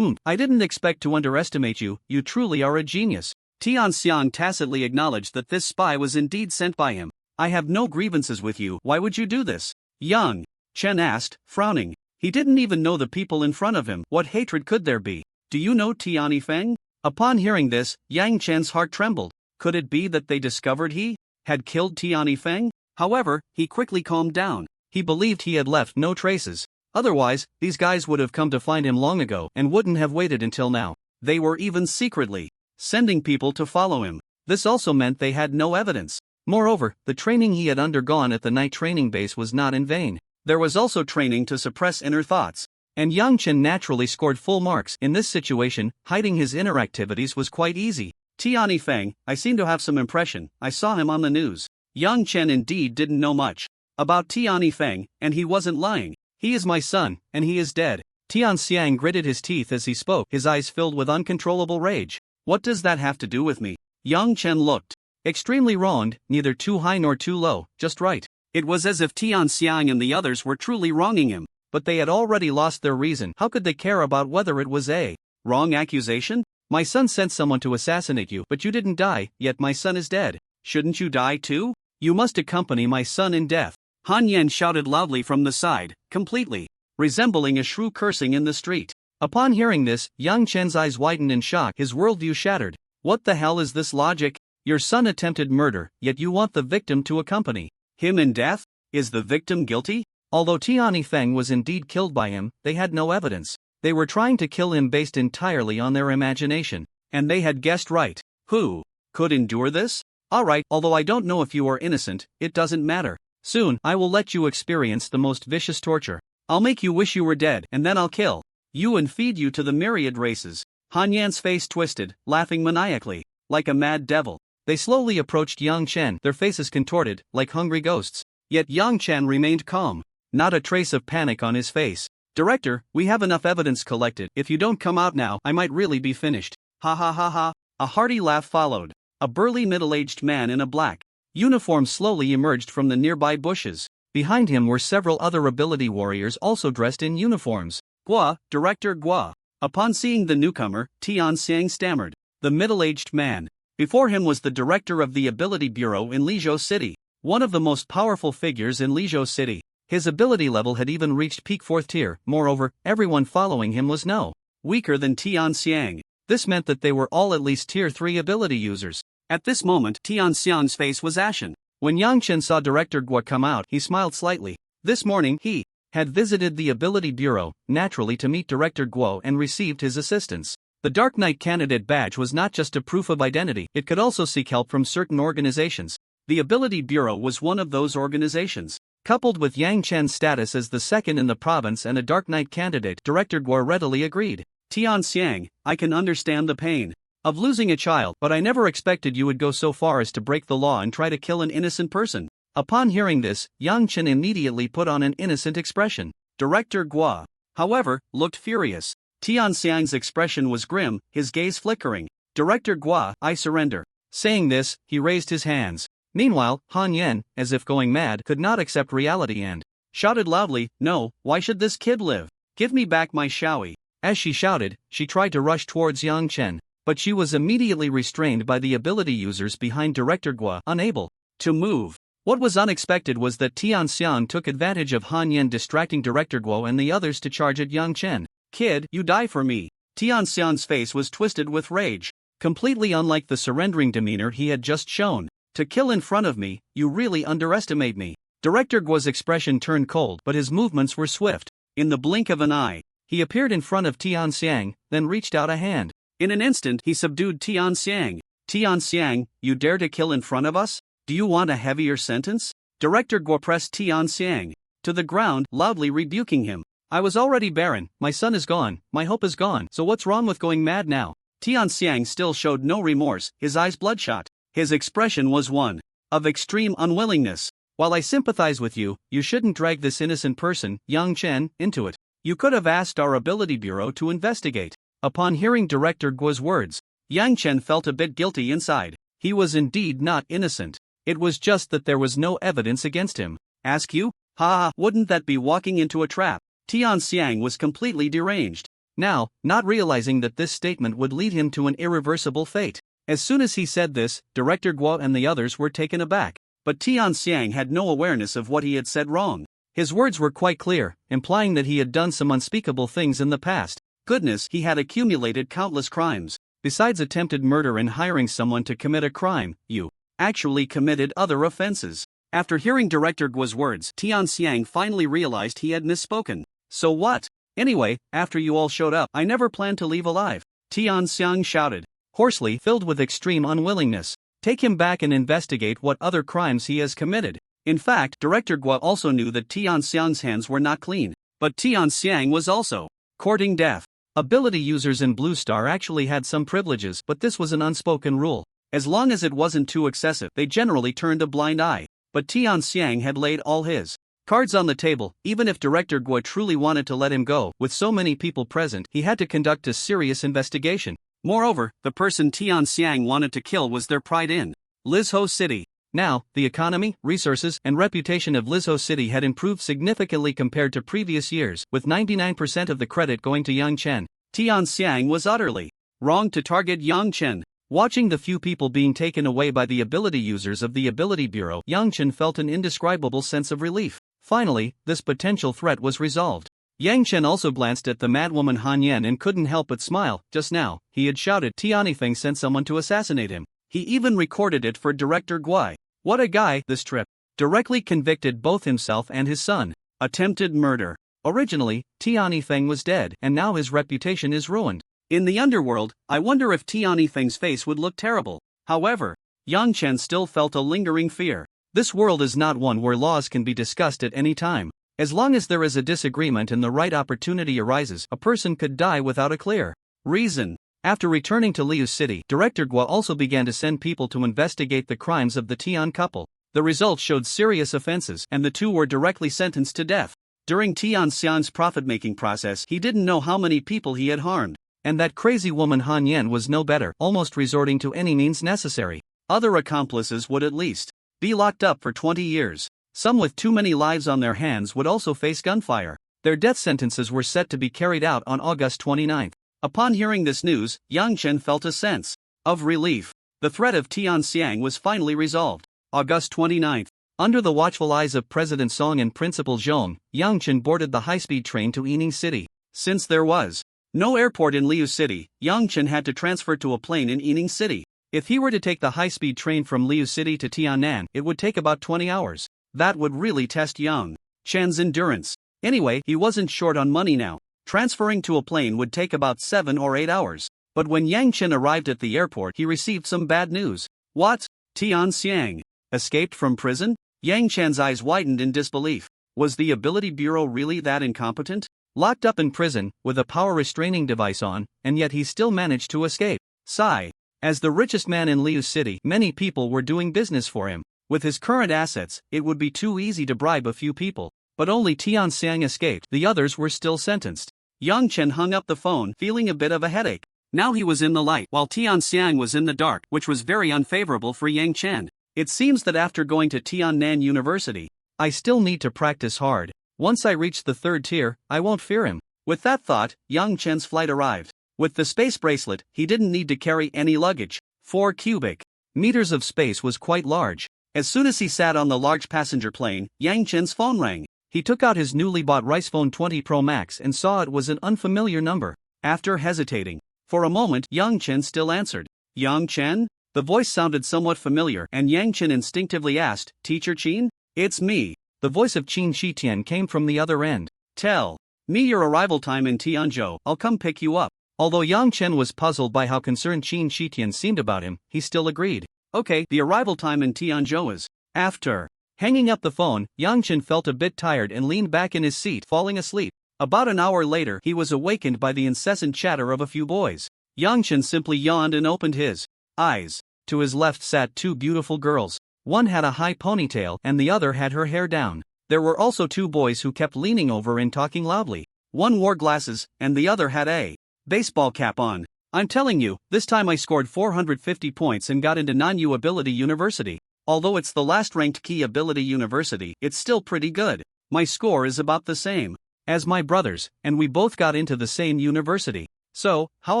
I didn't expect to underestimate you. You truly are a genius. Tianxiang tacitly acknowledged that this spy was indeed sent by him. I have no grievances with you. Why would you do this? Yang Chen asked, frowning. He didn't even know the people in front of him. What hatred could there be? Do you know Tiani Feng? Upon hearing this, Yang Chen's heart trembled. Could it be that they discovered he had killed Tiani Feng? However, he quickly calmed down. He believed he had left no traces. Otherwise, these guys would have come to find him long ago and wouldn't have waited until now. They were even secretly sending people to follow him. This also meant they had no evidence. Moreover, the training he had undergone at the night training base was not in vain. There was also training to suppress inner thoughts. And Yang Chen naturally scored full marks. In this situation, hiding his inner activities was quite easy. Tiani Feng, I seem to have some impression. I saw him on the news. Yang Chen indeed didn't know much about Tiani Feng, and he wasn't lying. He is my son, and he is dead. Tian Xiang gritted his teeth as he spoke, his eyes filled with uncontrollable rage. What does that have to do with me? Yang Chen looked extremely wronged, neither too high nor too low, just right. It was as if Tian Xiang and the others were truly wronging him, but they had already lost their reason. How could they care about whether it was a wrong accusation? My son sent someone to assassinate you, but you didn't die, yet my son is dead. Shouldn't you die too? You must accompany my son in death. Han Yan shouted loudly from the side, completely resembling a shrew cursing in the street. Upon hearing this, Yang Chen's eyes widened in shock, his worldview shattered. What the hell is this logic? Your son attempted murder, yet you want the victim to accompany him in death? Is the victim guilty? Although Tian Feng was indeed killed by him, they had no evidence. They were trying to kill him based entirely on their imagination. And they had guessed right. Who could endure this? Alright, although I don't know if you are innocent, it doesn't matter. Soon, I will let you experience the most vicious torture. I'll make you wish you were dead, and then I'll kill you and feed you to the myriad races. Han Yan's face twisted, laughing maniacally, like a mad devil. They slowly approached Yang Chen, their faces contorted, like hungry ghosts. Yet Yang Chen remained calm. Not a trace of panic on his face. Director, we have enough evidence collected. If you don't come out now, I might really be finished. Ha ha ha ha. A hearty laugh followed. A burly middle-aged man in a black uniform slowly emerged from the nearby bushes. Behind him were several other ability warriors also dressed in uniforms. Gua, Director Gua. Upon seeing the newcomer, Tian Xiang stammered. The middle-aged man. Before him was the director of the Ability Bureau in Lizhou City, one of the most powerful figures in Lizhou City. His ability level had even reached peak 4th tier, moreover, everyone following him was no weaker than Tian Xiang. This meant that they were all at least tier 3 ability users. At this moment, Tian Xiang's face was ashen. When Yang Chen saw Director Gua come out, he smiled slightly. This morning, he had visited the Ability Bureau, naturally to meet Director Guo and received his assistance. The Dark Knight candidate badge was not just a proof of identity, it could also seek help from certain organizations. The Ability Bureau was one of those organizations. Coupled with Yang Chen's status as the second in the province and a Dark Knight candidate, Director Guo readily agreed. Tian Xiang, I can understand the pain of losing a child, but I never expected you would go so far as to break the law and try to kill an innocent person. Upon hearing this, Yang Chen immediately put on an innocent expression. Director Gua, however, looked furious. Tian Xiang's expression was grim, his gaze flickering. Director Gua, I surrender. Saying this, he raised his hands. Meanwhile, Han Yan, as if going mad, could not accept reality and shouted loudly, No, why should this kid live? Give me back my Shaoyi. As she shouted, she tried to rush towards Yang Chen, but she was immediately restrained by the ability users behind Director Gua, unable to move. What was unexpected was that Tian Xiang took advantage of Han Yan distracting Director Guo and the others to charge at Yang Chen. Kid, you die for me. Tian Xiang's face was twisted with rage, completely unlike the surrendering demeanor he had just shown. To kill in front of me, you really underestimate me. Director Guo's expression turned cold, but his movements were swift. In the blink of an eye, he appeared in front of Tian Xiang, then reached out a hand. In an instant, he subdued Tian Xiang. Tian Xiang, you dare to kill in front of us? Do you want a heavier sentence? Director Guo pressed Tian Xiang to the ground, loudly rebuking him. I was already barren, my son is gone, my hope is gone, so what's wrong with going mad now? Tian Xiang still showed no remorse, his eyes bloodshot. His expression was one of extreme unwillingness. While I sympathize with you, you shouldn't drag this innocent person, Yang Chen, into it. You could have asked our Ability Bureau to investigate. Upon hearing Director Guo's words, Yang Chen felt a bit guilty inside. He was indeed not innocent. It was just that there was no evidence against him. Ask you? Ha ha, wouldn't that be walking into a trap? Tian Xiang was completely deranged. Now, not realizing that this statement would lead him to an irreversible fate. As soon as he said this, Director Guo and the others were taken aback. But Tian Xiang had no awareness of what he had said wrong. His words were quite clear, implying that he had done some unspeakable things in the past. Goodness, he had accumulated countless crimes. Besides attempted murder and hiring someone to commit a crime, you actually committed other offenses. After hearing Director Guo's words, Tian Xiang finally realized he had misspoken. So what? Anyway, after you all showed up, I never planned to leave alive. Tian Xiang shouted, hoarsely, filled with extreme unwillingness. Take him back and investigate what other crimes he has committed. In fact, Director Guo also knew that Tian Xiang's hands were not clean. But Tian Xiang was also courting death. Ability users in Blue Star actually had some privileges, but this was an unspoken rule. As long as it wasn't too excessive, they generally turned a blind eye. But Tian Xiang had laid all his Cards on the table, even if Director Guo truly wanted to let him go, with so many people present, he had to conduct a serious investigation. Moreover, the person Tian Xiang wanted to kill was their pride in Lizhou City. Now, the economy, resources, and reputation of Lizhou City had improved significantly compared to previous years, with 99% of the credit going to Yang Chen. Tian Xiang was utterly wrong to target Yang Chen. Watching the few people being taken away by the ability users of the Ability Bureau, Yang Chen felt an indescribable sense of relief. Finally, this potential threat was resolved. Yang Chen also glanced at the madwoman Han Yan and couldn't help but smile. Just now, he had shouted Tianifeng sent someone to assassinate him. He even recorded it for Director Guai. What a guy, this trip. Directly convicted both himself and his son. Attempted murder. Originally, Tianifeng was dead, and now his reputation is ruined. In the underworld, I wonder if Tianifeng's face would look terrible. However, Yang Chen still felt a lingering fear. This world is not one where laws can be discussed at any time. As long as there is a disagreement and the right opportunity arises, a person could die without a clear reason. After returning to Liu City, Director Guo also began to send people to investigate the crimes of the Tian couple. The results showed serious offenses, and the two were directly sentenced to death. During Tian Xian's profit-making process, he didn't know how many people he had harmed. And that crazy woman Han Yan was no better, almost resorting to any means necessary. Other accomplices would at least be locked up for 20 years. Some with too many lives on their hands would also face gunfire. Their death sentences were set to be carried out on August 29. Upon hearing this news, Yang Chen felt a sense of relief. The threat of Tian Xiang was finally resolved. August 29. Under the watchful eyes of President Song and Principal Zhong, Yang Chen boarded the high-speed train to Yining City. Since there was no airport in Liu City, Yang Chen had to transfer to a plane in Yining City. If he were to take the high-speed train from Liu City to Tiannan, it would take about 20 hours. That would really test Yang Chen's endurance. Anyway, he wasn't short on money now. Transferring to a plane would take about 7 or 8 hours. But when Yang Chen arrived at the airport, he received some bad news. What? Tian Xiang escaped from prison? Yang Chen's eyes widened in disbelief. Was the Ability Bureau really that incompetent? Locked up in prison, with a power restraining device on, and yet he still managed to escape. Sigh. As the richest man in Liu City, many people were doing business for him. With his current assets, it would be too easy to bribe a few people. But only Tian Xiang escaped, the others were still sentenced. Yang Chen hung up the phone, feeling a bit of a headache. Now he was in the light, while Tian Xiang was in the dark, which was very unfavorable for Yang Chen. It seems that after going to Tiannan University, I still need to practice hard. Once I reach the 3rd tier, I won't fear him. With that thought, Yang Chen's flight arrived. With the space bracelet, he didn't need to carry any luggage. 4 cubic meters of space was quite large. As soon as he sat on the large passenger plane, Yang Chen's phone rang. He took out his newly bought Rice Phone 20 Pro Max and saw it was an unfamiliar number. After hesitating for a moment, Yang Chen still answered. Yang Chen? The voice sounded somewhat familiar, and Yang Chen instinctively asked, Teacher Qin? It's me. The voice of Qin Shitian came from the other end. Tell me your arrival time in Tianzhou, I'll come pick you up. Although Yang Chen was puzzled by how concerned Qin Shitian seemed about him, he still agreed. Okay, the arrival time in Tianzhou is after. Hanging up the phone, Yang Chen felt a bit tired and leaned back in his seat, falling asleep. About an hour later, he was awakened by the incessant chatter of a few boys. Yang Chen simply yawned and opened his eyes. To his left sat 2 beautiful girls. One had a high ponytail and the other had her hair down. There were also 2 boys who kept leaning over and talking loudly. One wore glasses, and the other had a baseball cap on. I'm telling you, this time I scored 450 points and got into Nanyu Ability University. Although it's the last-ranked Key Ability University, it's still pretty good. My score is about the same as my brother's, and we both got into the same university. So, how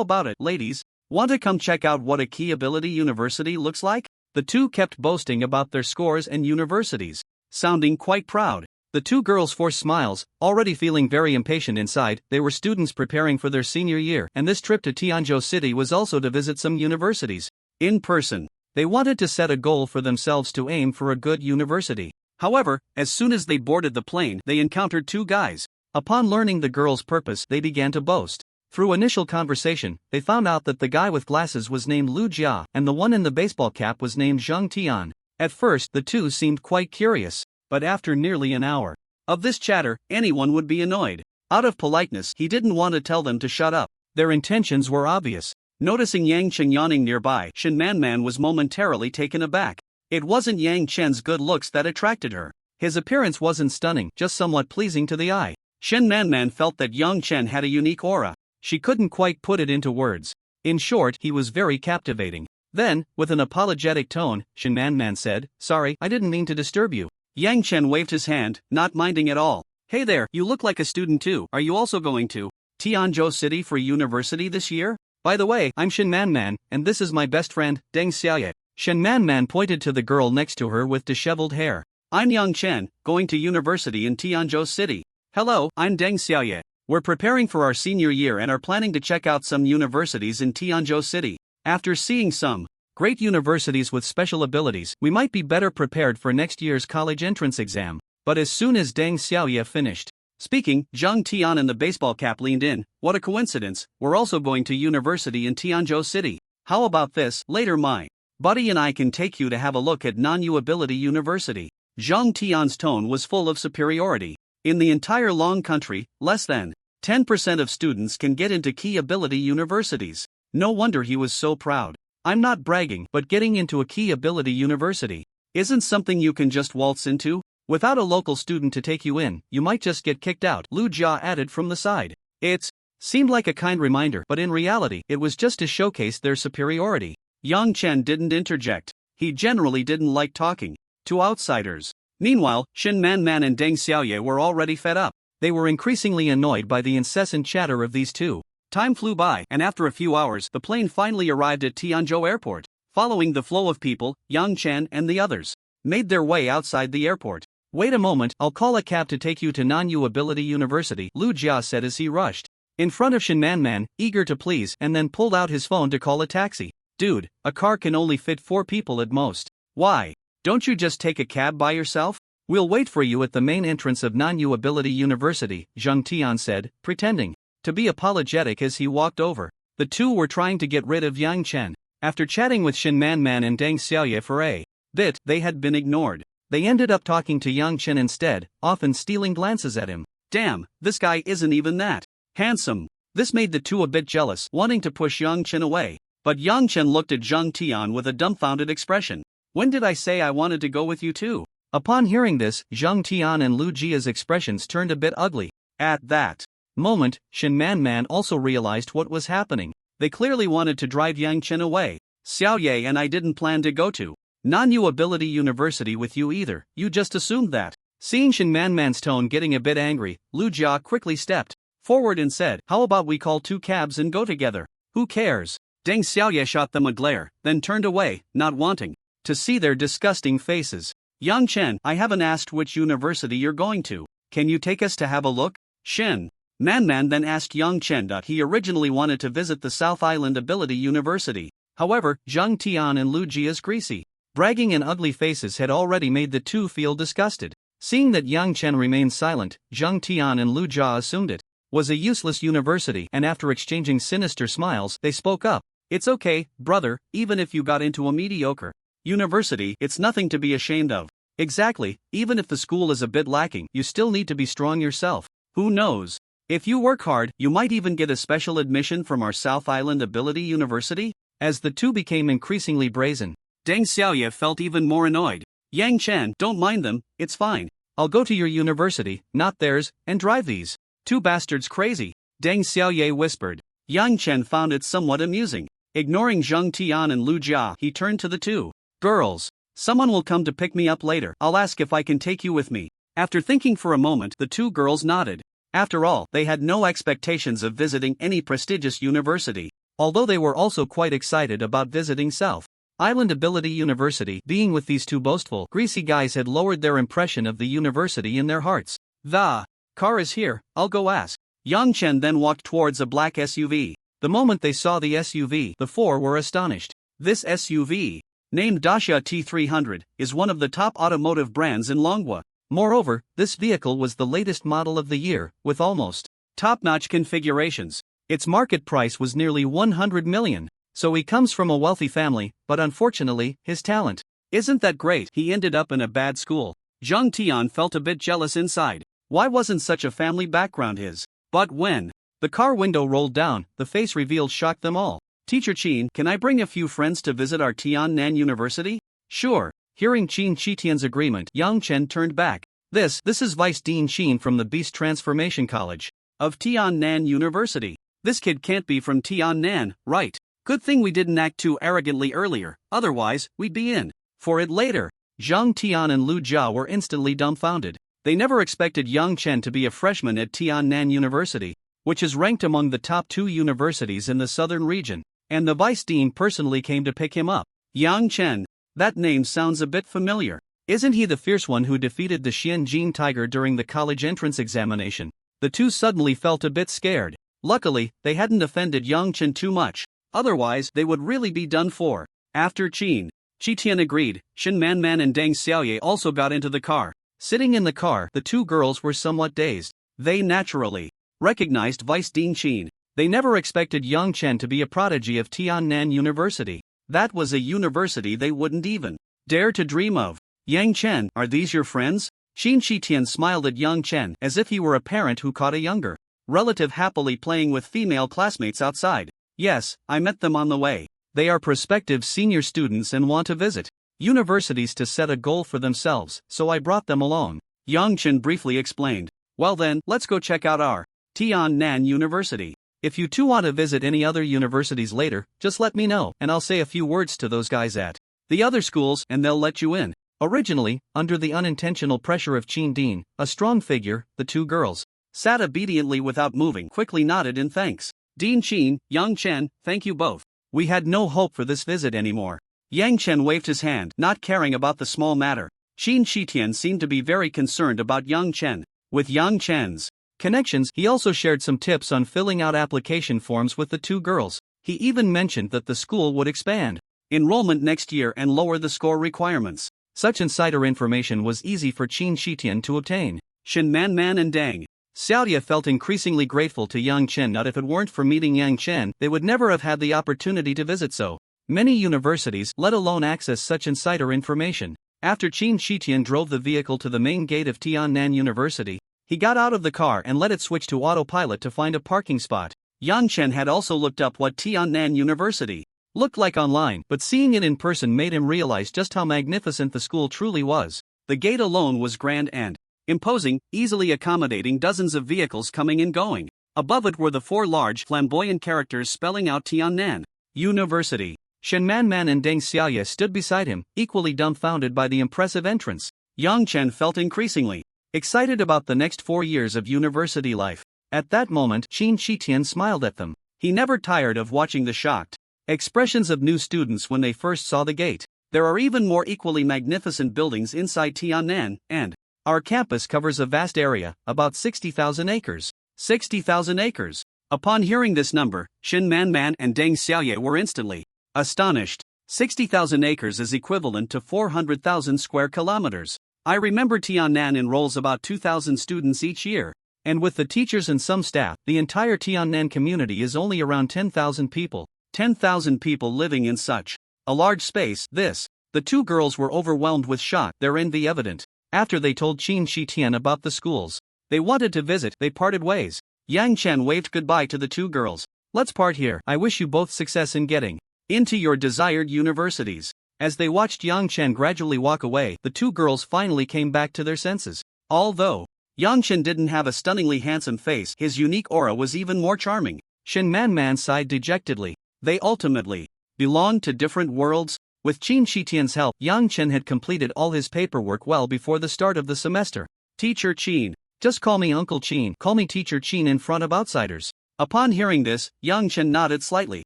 about it, ladies? Want to come check out what a Key Ability University looks like? The 2 kept boasting about their scores and universities, sounding quite proud. The 2 girls forced smiles, already feeling very impatient inside. They were students preparing for their senior year, and this trip to Tianzhou City was also to visit some universities in person. They wanted to set a goal for themselves to aim for a good university. However, as soon as they boarded the plane, they encountered 2 guys. Upon learning the girls' purpose, they began to boast. Through initial conversation, they found out that the guy with glasses was named Lu Jia, and the one in the baseball cap was named Zhang Tian. At first, the 2 seemed quite curious, but after nearly an hour of this chatter, anyone would be annoyed. Out of politeness, he didn't want to tell them to shut up. Their intentions were obvious. Noticing Yang Chen yawning nearby, Shin Man was momentarily taken aback. It wasn't Yang Chen's good looks that attracted her. His appearance wasn't stunning, just somewhat pleasing to the eye. Shen Manman felt that Yang Chen had a unique aura. She couldn't quite put it into words. In short, he was very captivating. Then, with an apologetic tone, Shen Manman said, "Sorry, I didn't mean to disturb you." Yang Chen waved his hand, not minding at all. "Hey there, you look like a student too. Are you also going to Tianzhou City for university this year? By the way, I'm Shen Manman, and this is my best friend, Deng Xiaoye." Shen Manman pointed to the girl next to her with disheveled hair. "I'm Yang Chen, going to university in Tianzhou City. Hello, I'm Deng Xiaoye. We're preparing for our senior year and are planning to check out some universities in Tianzhou City. After seeing some great universities with special abilities, we might be better prepared for next year's college entrance exam." But as soon as Deng Xiaoye finished speaking, Zhang Tian in the baseball cap leaned in. "What a coincidence, we're also going to university in Tianzhou City. How about this, later my buddy and I can take you to have a look at Non-U Ability University." Zhang Tian's tone was full of superiority. In the entire Long country, less than 10% of students can get into key ability universities. No wonder he was so proud. "I'm not bragging, but getting into a key ability university isn't something you can just waltz into. Without a local student to take you in, you might just get kicked out," Lu Jia added from the side. It seemed like a kind reminder, but in reality, it was just to showcase their superiority. Yang Chen didn't interject. He generally didn't like talking to outsiders. Meanwhile, Shen Manman and Deng Xiaoye were already fed up. They were increasingly annoyed by the incessant chatter of these two. Time flew by, and after a few hours, the plane finally arrived at Tianzhou Airport. Following the flow of people, Yang Chen and the others made their way outside the airport. "Wait a moment, I'll call a cab to take you to Non-U Ability University," Lu Jia said as he rushed in front of Shen Manman, eager to please, and then pulled out his phone to call a taxi. "Dude, a car can only fit 4 people at most. Why don't you just take a cab by yourself? We'll wait for you at the main entrance of Non-U Ability University," Zhang Tian said, pretending to be apologetic as he walked over. The two were trying to get rid of Yang Chen. After chatting with Shen Manman and Deng Xiaoye for a bit, they had been ignored. They ended up talking to Yang Chen instead, often stealing glances at him. "Damn, this guy isn't even that handsome." This made the two a bit jealous, wanting to push Yang Chen away. But Yang Chen looked at Zhang Tian with a dumbfounded expression. "When did I say I wanted to go with you too?" Upon hearing this, Zhang Tian and Lu Jia's expressions turned a bit ugly. At that moment, Shen Manman also realized what was happening. They clearly wanted to drive Yang Chen away. "Xiaoye and I didn't plan to go to Non-U Ability University with you either, you just assumed that." Seeing Shen Manman's tone getting a bit angry, Lu Jia quickly stepped forward and said, "How about we call 2 cabs and go together? Who cares?" Deng Xiaoye shot them a glare, then turned away, not wanting to see their disgusting faces. "Yang Chen, I haven't asked which university you're going to. Can you take us to have a look?" Shen Manman then asked Yang Chen that he originally wanted to visit the South Island Ability University. However, Zhang Tian and Lu Jia's greasy bragging and ugly faces had already made the two feel disgusted. Seeing that Yang Chen remained silent, Zhang Tian and Lu Jia assumed it was a useless university, and after exchanging sinister smiles, they spoke up. "It's okay, brother, even if you got into a mediocre university, it's nothing to be ashamed of." "Exactly, even if the school is a bit lacking, you still need to be strong yourself. Who knows? If you work hard, you might even get a special admission from our South Island Ability University." As the two became increasingly brazen, Deng Xiaoye felt even more annoyed. "Yang Chen, don't mind them, it's fine. I'll go to your university, not theirs, and drive these 2 bastards crazy," Deng Xiaoye whispered. Yang Chen found it somewhat amusing. Ignoring Zhang Tian and Lu Jia, he turned to the 2 girls. "Someone will come to pick me up later. I'll ask if I can take you with me." After thinking for a moment, the 2 girls nodded. After all, they had no expectations of visiting any prestigious university, although they were also quite excited about visiting South Island Ability University. Being with these 2 boastful, greasy guys had lowered their impression of the university in their hearts. "The car is here, I'll go ask." Yang Chen then walked towards a black SUV. The moment they saw the SUV, the 4 were astonished. This SUV, named Dacia T300, is one of the top automotive brands in Manhwa. Moreover, this vehicle was the latest model of the year, with almost top-notch configurations. Its market price was nearly 100 million. So he comes from a wealthy family, but unfortunately, his talent isn't that great. He ended up in a bad school. Zhang Tian felt a bit jealous inside. Why wasn't such a family background his? But when the car window rolled down, the face revealed shocked them all. "Teacher Qin, can I bring a few friends to visit our Tiannan University?" "Sure." Hearing Qin Qitian's agreement, Yang Chen turned back. This is Vice Dean Sheen from the Beast Transformation College of Tiannan University. This kid can't be from Tiannan, right? Good thing we didn't act too arrogantly earlier, otherwise, we'd be in for it later. Zhang Tian and Lu Jia were instantly dumbfounded. They never expected Yang Chen to be a freshman at Tiannan University, which is ranked among the top 2 universities in the southern region, and the vice dean personally came to pick him up. Yang Chen, that name sounds a bit familiar. Isn't he the fierce one who defeated the Xianjin Tiger during the college entrance examination? The two suddenly felt a bit scared. Luckily, they hadn't offended Yang Chen too much, otherwise they would really be done for. After Qi Tian agreed, Shin Man and Deng Xiaoye also got into the car. Sitting in the car, the two girls were somewhat dazed. They naturally recognized Vice Dean Qin. They never expected Yang Chen to be a prodigy of Tiannan University. That was a university they wouldn't even dare to dream of. Yang Chen, are these your friends? Qi Tian smiled at Yang Chen as if he were a parent who caught a younger relative happily playing with female classmates outside. Yes, I met them on the way. They are prospective senior students and want to visit universities to set a goal for themselves, so I brought them along. Yang Chen briefly explained. Well then, let's go check out our Tiannan University. If you two want to visit any other universities later, just let me know, and I'll say a few words to those guys at the other schools and they'll let you in. Originally, under the unintentional pressure of Qin Dean, a strong figure, the two girls sat obediently without moving, quickly nodded in thanks. Dean Qin, Yang Chen, thank you both. We had no hope for this visit anymore. Yang Chen waved his hand, not caring about the small matter. Qi Tian seemed to be very concerned about Yang Chen. With Yang Chen's connections, he also shared some tips on filling out application forms with the two girls. He even mentioned that the school would expand enrollment next year and lower the score requirements. Such insider information was easy for Qi Tian to obtain. Shin Man and Deng Xiaoye felt increasingly grateful to Yang Chen. Not if it weren't for meeting Yang Chen, they would never have had the opportunity to visit so many universities, let alone access such insider information. After Qi Tian drove the vehicle to the main gate of Tiannan University, he got out of the car and let it switch to autopilot to find a parking spot. Yang Chen had also looked up what Tiannan University looked like online, but seeing it in person made him realize just how magnificent the school truly was. The gate alone was grand and imposing, easily accommodating dozens of vehicles coming and going. Above it were the 4 large, flamboyant characters spelling out Tiannan University. Shen Man and Deng Xiaoye stood beside him, equally dumbfounded by the impressive entrance. Yang Chen felt increasingly excited about the next 4 years of university life. At that moment, Qi Tian smiled at them. He never tired of watching the shocked expressions of new students when they first saw the gate. There are even more equally magnificent buildings inside Tiannan, and our campus covers a vast area, about 60,000 acres. 60,000 acres. Upon hearing this number, Shin Man and Deng Xiaoye were instantly astonished. 60,000 acres is equivalent to 400,000 square kilometers. I remember Tiannan enrolls about 2,000 students each year. And with the teachers and some staff, the entire Tiannan community is only around 10,000 people. 10,000 people living in such a large space. The two girls were overwhelmed with shock, their envy evident. After they told Qi Tian about the schools they wanted to visit, they parted ways. Yang Chen waved goodbye to the two girls. Let's part here. I wish you both success in getting into your desired universities. As they watched Yang Chen gradually walk away, the two girls finally came back to their senses. Although Yang Chen didn't have a stunningly handsome face, his unique aura was even more charming. Shin Man sighed dejectedly. They ultimately belonged to different worlds. With Qi Tian's help, Yang Chen had completed all his paperwork well before the start of the semester. Teacher Qin. Just call me Uncle Qin. Call me Teacher Qin in front of outsiders. Upon hearing this, Yang Chen nodded slightly.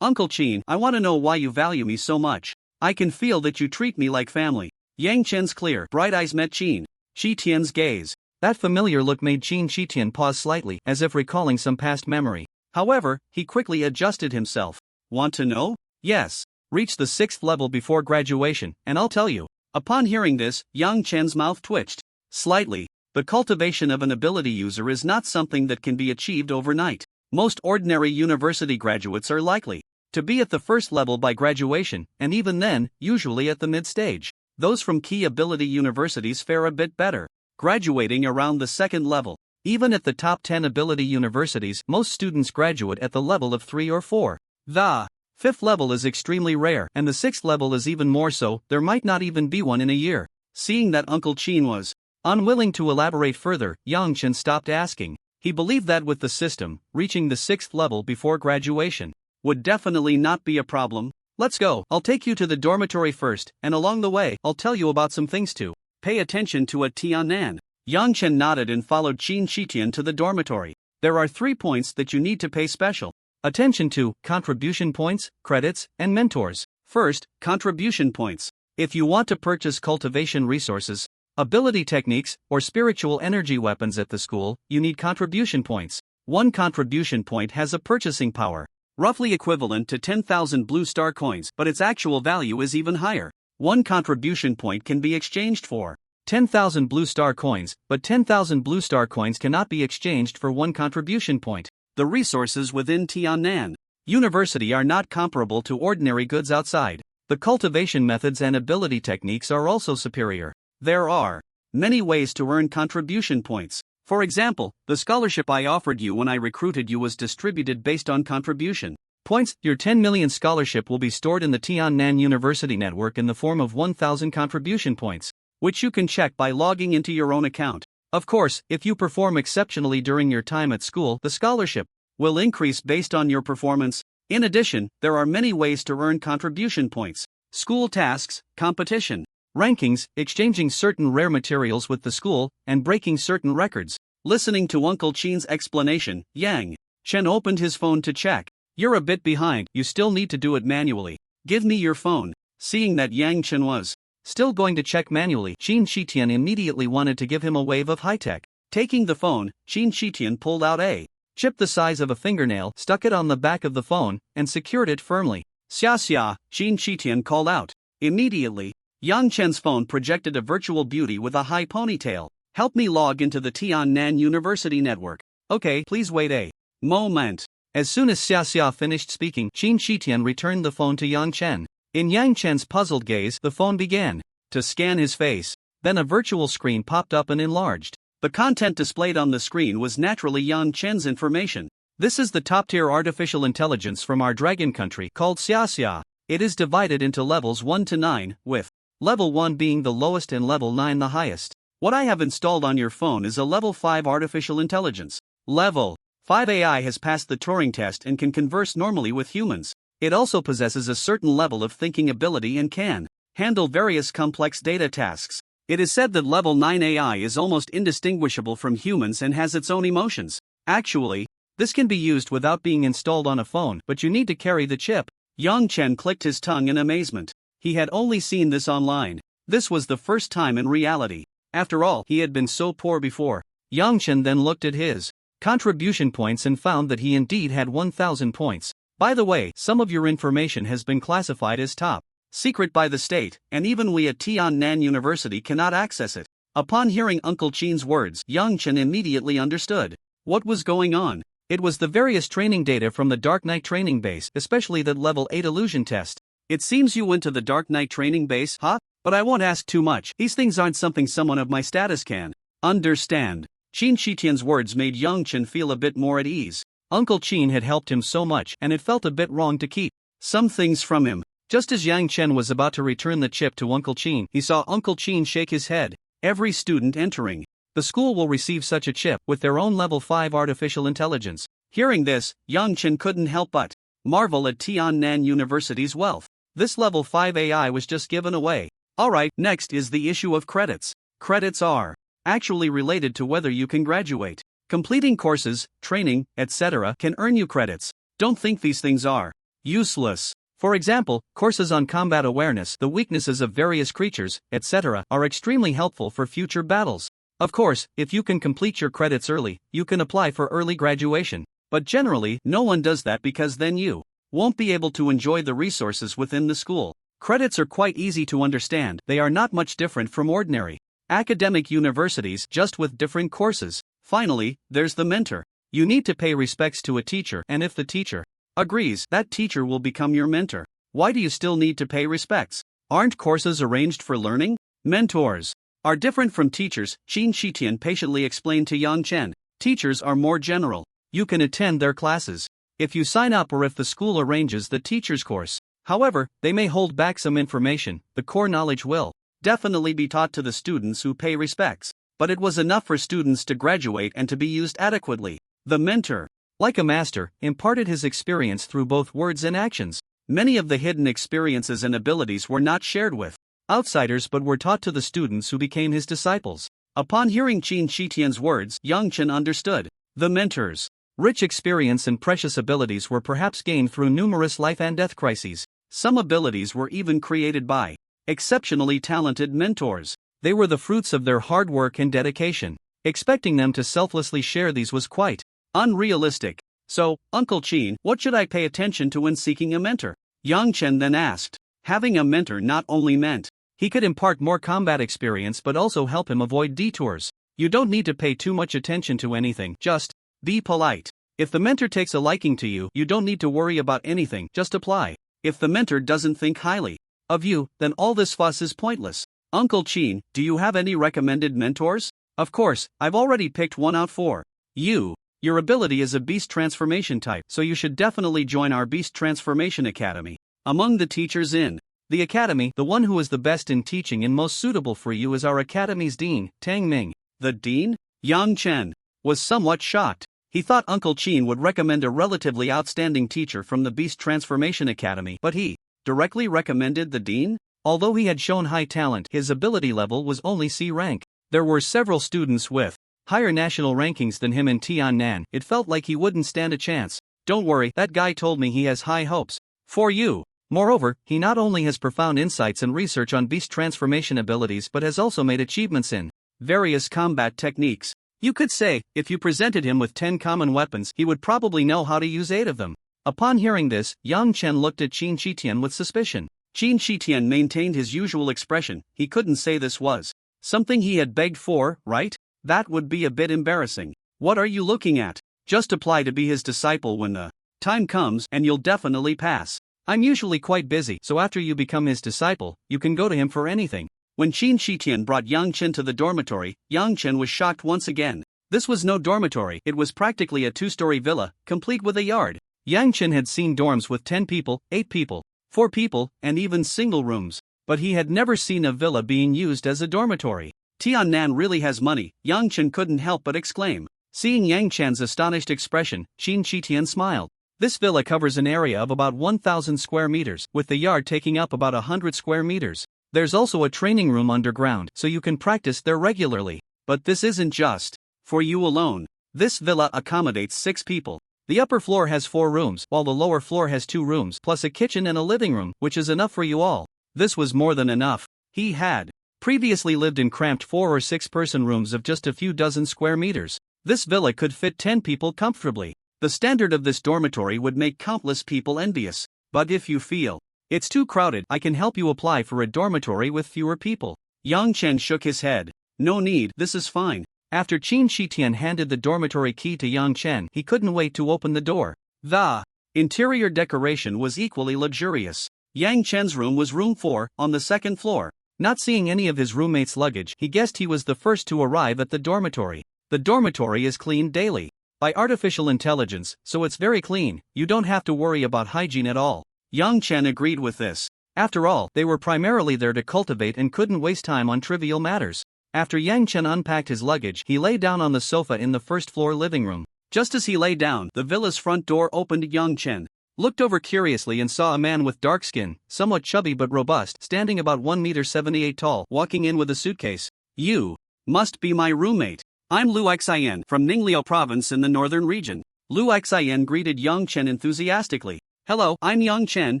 Uncle Qin, I want to know why you value me so much. I can feel that you treat me like family. Yang Chen's clear, bright eyes met Qi Tian's gaze. That familiar look made Qi Tian pause slightly, as if recalling some past memory. However, he quickly adjusted himself. Want to know? Yes. Reach the 6th level before graduation, and I'll tell you. Upon hearing this, Yang Chen's mouth twitched slightly. The cultivation of an ability user is not something that can be achieved overnight. Most ordinary university graduates are likely to be at the 1st level by graduation, and even then, usually at the mid-stage. Those from key ability universities fare a bit better, graduating around the 2nd level. Even at the top 10 ability universities, most students graduate at the level of 3 or 4. The 5th level is extremely rare, and the 6th level is even more so. There might not even be one in a year. Seeing that Uncle Qin was Unwilling to elaborate further, Yang Chen stopped asking. He believed that with the system, reaching the 6th level before graduation would definitely not be a problem. Let's go. I'll take you to the dormitory first, and along the way, I'll tell you about some things to pay attention to at Tiannan. Yang Chen nodded and followed Qin Shitian to the dormitory. There are 3 points that you need to pay special attention to: contribution points, credits, and mentors. First, contribution points. If you want to purchase cultivation resources, ability techniques, or spiritual energy weapons at the school, you need contribution points. 1 contribution point has a purchasing power roughly equivalent to 10,000 blue star coins, but its actual value is even higher. 1 contribution point can be exchanged for 10,000 blue star coins, but 10,000 blue star coins cannot be exchanged for 1 contribution point. The resources within Tiannan University are not comparable to ordinary goods outside. The cultivation methods and ability techniques are also superior. There are many ways to earn contribution points. For example, the scholarship I offered you when I recruited you was distributed based on contribution points. Your 10 million scholarship will be stored in the Tiannan University network in the form of 1,000 contribution points, which you can check by logging into your own account. Of course, if you perform exceptionally during your time at school, the scholarship will increase based on your performance. In addition, there are many ways to earn contribution points: school tasks, competition, rankings, exchanging certain rare materials with the school, and breaking certain records. Listening to Uncle Chin's explanation, Yang Chen opened his phone to check. You're a bit behind, you still need to do it manually. Give me your phone. Seeing that Yang Chen was still going to check manually, Qin Shitian immediately wanted to give him a wave of high-tech. Taking the phone, Qin Shitian pulled out a chip the size of a fingernail, stuck it on the back of the phone, and secured it firmly. Xia xia, Qin Shitian called out. Immediately, Yang Chen's phone projected a virtual beauty with a high ponytail. Help me log into the Tiannan University network. Okay, please wait a moment. As soon as Xia xia finished speaking, Qin Shitian returned the phone to Yang Chen. In Yang Chen's puzzled gaze, the phone began to scan his face. Then a virtual screen popped up and enlarged. The content displayed on the screen was naturally Yang Chen's information. This is the top-tier artificial intelligence from our dragon country called Xia xia. It is divided into levels 1 to 9, with level 1 being the lowest and level 9 the highest. What I have installed on your phone is a level 5 artificial intelligence. Level 5 AI has passed the Turing test and can converse normally with humans. It also possesses a certain level of thinking ability and can handle various complex data tasks. It is said that level 9 AI is almost indistinguishable from humans and has its own emotions. Actually, this can be used without being installed on a phone, but you need to carry the chip. Yang Chen clicked his tongue in amazement. He had only seen this online. This was the first time in reality. After all, he had been so poor before. Yang Chen then looked at his contribution points and found that he indeed had 1,000 points. By the way, some of your information has been classified as top secret by the state, and even we at Tiannan University cannot access it. Upon hearing Uncle Chin's words, Yang Chen immediately understood what was going on. It was the various training data from the Dark Knight training base, especially that level 8 illusion test. It seems you went to the Dark Knight training base, huh? But I won't ask too much. These things aren't something someone of my status can understand. Qin Shitian's words made Yang Chen feel a bit more at ease. Uncle Qin had helped him so much, and it felt a bit wrong to keep some things from him. Just as Yang Chen was about to return the chip to Uncle Qin, he saw Uncle Qin shake his head. Every student entering the school will receive such a chip with their own level 5 artificial intelligence. Hearing this, Yang Chen couldn't help but marvel at Tiannan University's wealth. This level 5 AI was just given away. Alright, next is the issue of credits. Credits are actually related to whether you can graduate. Completing courses, training, etc. can earn you credits. Don't think these things are useless. For example, courses on combat awareness, the weaknesses of various creatures, etc. are extremely helpful for future battles. Of course, if you can complete your credits early, you can apply for early graduation. But generally, no one does that because then you won't be able to enjoy the resources within the school. Credits are quite easy to understand. They are not much different from ordinary academic universities, just with different courses. Finally, there's the mentor. You need to pay respects to a teacher, and if the teacher agrees, that teacher will become your mentor. Why do you still need to pay respects? Aren't courses arranged for learning? Mentors are different from teachers, Qin Shitian patiently explained to Yang Chen. Teachers are more general. You can attend their classes if you sign up or if the school arranges the teacher's course. However, they may hold back some information. The core knowledge will definitely be taught to the students who pay respects. but it was enough for students to graduate and to be used adequately. The mentor, like a master, imparted his experience through both words and actions. Many of the hidden experiences and abilities were not shared with outsiders but were taught to the students who became his disciples. Upon hearing Qin Shitian's words, Yang Chen understood. The mentor's rich experience and precious abilities were perhaps gained through numerous life and death crises. Some abilities were even created by exceptionally talented mentors. They were the fruits of their hard work and dedication. Expecting them to selflessly share these was quite unrealistic. So, Uncle Qin, what should I pay attention to when seeking a mentor? Yang Chen then asked. Having a mentor not only meant he could impart more combat experience but also help him avoid detours. You don't need to pay too much attention to anything, just be polite. If the mentor takes a liking to you, you don't need to worry about anything, just apply. If the mentor doesn't think highly of you, then all this fuss is pointless. Uncle Qin, do you have any recommended mentors? Of course, I've already picked one out for you. Your ability is a beast transformation type, so you should definitely join our Beast Transformation Academy. Among the teachers in the academy, the one who is the best in teaching and most suitable for you is our academy's dean, Tang Ming. The dean? Yang Chen was somewhat shocked. He thought Uncle Qin would recommend a relatively outstanding teacher from the Beast Transformation Academy, but he directly recommended the dean? Although he had shown high talent, his ability level was only C rank. There were several students with higher national rankings than him in Tiannan. It felt like he wouldn't stand a chance. Don't worry, that guy told me he has high hopes for you. Moreover, he not only has profound insights and research on beast transformation abilities but has also made achievements in various combat techniques. You could say, if you presented him with 10 common weapons, he would probably know how to use 8 of them. Upon hearing this, Yang Chen looked at Qin Shitian with suspicion. Qin Shitian maintained his usual expression. He couldn't say this was something he had begged for, right? That would be a bit embarrassing. What are you looking at? Just apply to be his disciple when the time comes and you'll definitely pass. I'm usually quite busy, so after you become his disciple, you can go to him for anything. When Qin Shitian brought Yang Chen to the dormitory, Yang Chen was shocked once again. This was no dormitory, it was practically a 2-story villa, complete with a yard. Yang Chen had seen dorms with 10 people, 8 people, 4 people, and even single rooms, but he had never seen a villa being used as a dormitory. Tiannan really has money, Yang Chen couldn't help but exclaim. Seeing Yang Chen's astonished expression, Qin Shitian smiled. This villa covers an area of about 1,000 square meters, with the yard taking up about 100 square meters. There's also a training room underground, so you can practice there regularly. But this isn't just for you alone. This villa accommodates 6 people. The upper floor has 4 rooms, while the lower floor has 2 rooms, plus a kitchen and a living room, which is enough for you all. This was more than enough. He had previously lived in cramped 4 or 6 person rooms of just a few dozen square meters. This villa could fit 10 people comfortably. The standard of this dormitory would make countless people envious. But if you feel it's too crowded, I can help you apply for a dormitory with fewer people. Yang Chen shook his head. No need, this is fine. After Qin Shitian handed the dormitory key to Yang Chen, he couldn't wait to open the door. The interior decoration was equally luxurious. Yang Chen's room was room 4, on the 2nd floor. Not seeing any of his roommates' luggage, he guessed he was the first to arrive at the dormitory. The dormitory is cleaned daily by artificial intelligence, so it's very clean. You don't have to worry about hygiene at all. Yang Chen agreed with this. After all, they were primarily there to cultivate and couldn't waste time on trivial matters. After Yang Chen unpacked his luggage, he lay down on the sofa in the 1st floor living room. Just as he lay down, the villa's front door opened. Yang Chen looked over curiously and saw a man with dark skin, somewhat chubby but robust, standing about 1.78 meters tall, walking in with a suitcase. You must be my roommate. I'm Lu Xian from Ningliao province in the northern region. Lu Xian greeted Yang Chen enthusiastically. Hello, I'm Yang Chen,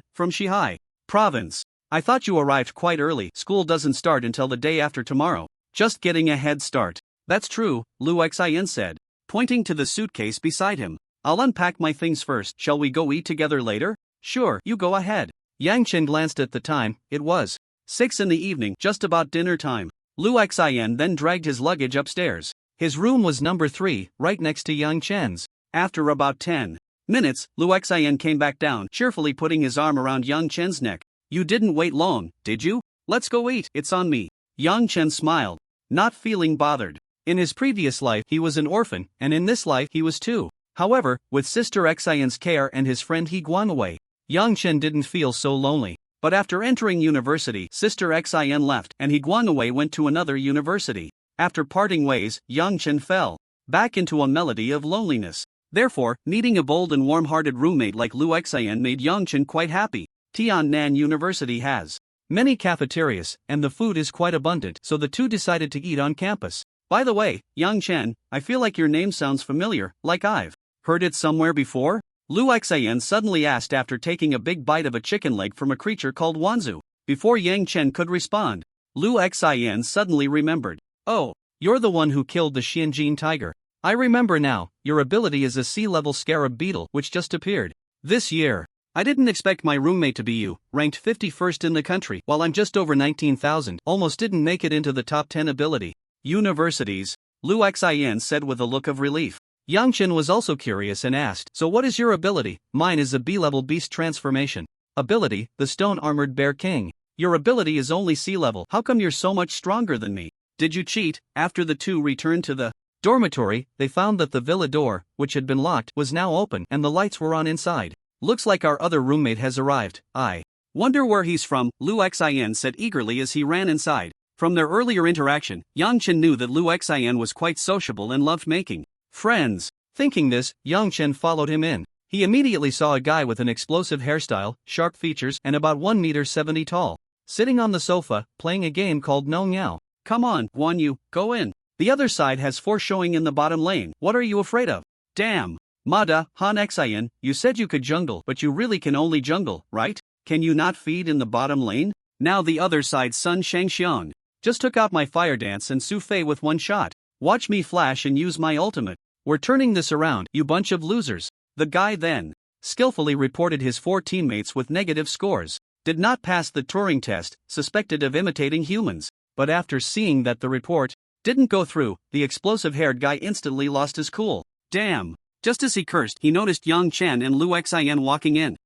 from Shihai province. I thought you arrived quite early. School doesn't start until the day after tomorrow. Just getting a head start. That's true, Lu Xian said, pointing to the suitcase beside him. I'll unpack my things first. Shall we go eat together later? Sure, you go ahead. Yang Chen glanced at the time. It was 6 in the evening, just about dinner time. Lu Xian then dragged his luggage upstairs. His room was number 3, right next to Yang Chen's. After about 10 minutes, Lu Xian came back down, cheerfully putting his arm around Yang Chen's neck. You didn't wait long, did you? Let's go eat. It's on me. Yang Chen smiled, not feeling bothered. In his previous life, he was an orphan, and in this life, he was too. However, with Sister Xian's care and his friend He Guanwei, Yang Chen didn't feel so lonely. But after entering university, Sister Xian left, and He Guanwei went to another university. After parting ways, Yang Chen fell back into a melody of loneliness. Therefore, needing a bold and warm-hearted roommate like Lu Xian made Yang Chen quite happy. Tiannan University has many cafeterias, and the food is quite abundant, so the two decided to eat on campus. By the way, Yang Chen, I feel like your name sounds familiar, like I've heard it somewhere before? Lu Xian suddenly asked after taking a big bite of a chicken leg from a creature called Wanzu. Before Yang Chen could respond, Lu Xian suddenly remembered. Oh, you're the one who killed the Xianjin tiger. I remember now, your ability is a sea-level scarab beetle which just appeared this year. I didn't expect my roommate to be you, ranked 51st in the country, while I'm just over 19,000, almost didn't make it into the top 10 ability universities, Lu Xian said with a look of relief. Yang Chen was also curious and asked, so what is your ability? Mine is a B-level beast transformation. Ability, the stone-armored bear king. Your ability is only C-level, how come you're so much stronger than me? Did you cheat? After the two returned to the dormitory, they found that the villa door, which had been locked, was now open and the lights were on inside. Looks like our other roommate has arrived. I wonder where he's from, Lu Xian said eagerly as he ran inside. From their earlier interaction, Yang Chen knew that Lu Xian was quite sociable and loved making friends. Thinking this, Yang Chen followed him in. He immediately saw a guy with an explosive hairstyle, sharp features, and about 1.70 meters tall, sitting on the sofa, playing a game called No Meow. Come on, Guan Yu, go in. The other side has 4 showing in the bottom lane. What are you afraid of? Damn. Mada, Han Xian, you said you could jungle, but you really can only jungle, right? Can you not feed in the bottom lane? Now the other side Sun Shangxiang just took out my fire dance and Su Fei with one shot. Watch me flash and use my ultimate. We're turning this around, you bunch of losers. The guy then skillfully reported his 4 teammates with negative scores. Did not pass the Turing test, suspected of imitating humans. But after seeing that the report didn't go through, the explosive-haired guy instantly lost his cool. Damn. Just as he cursed, he noticed Yang Chen and Lu Xian walking in.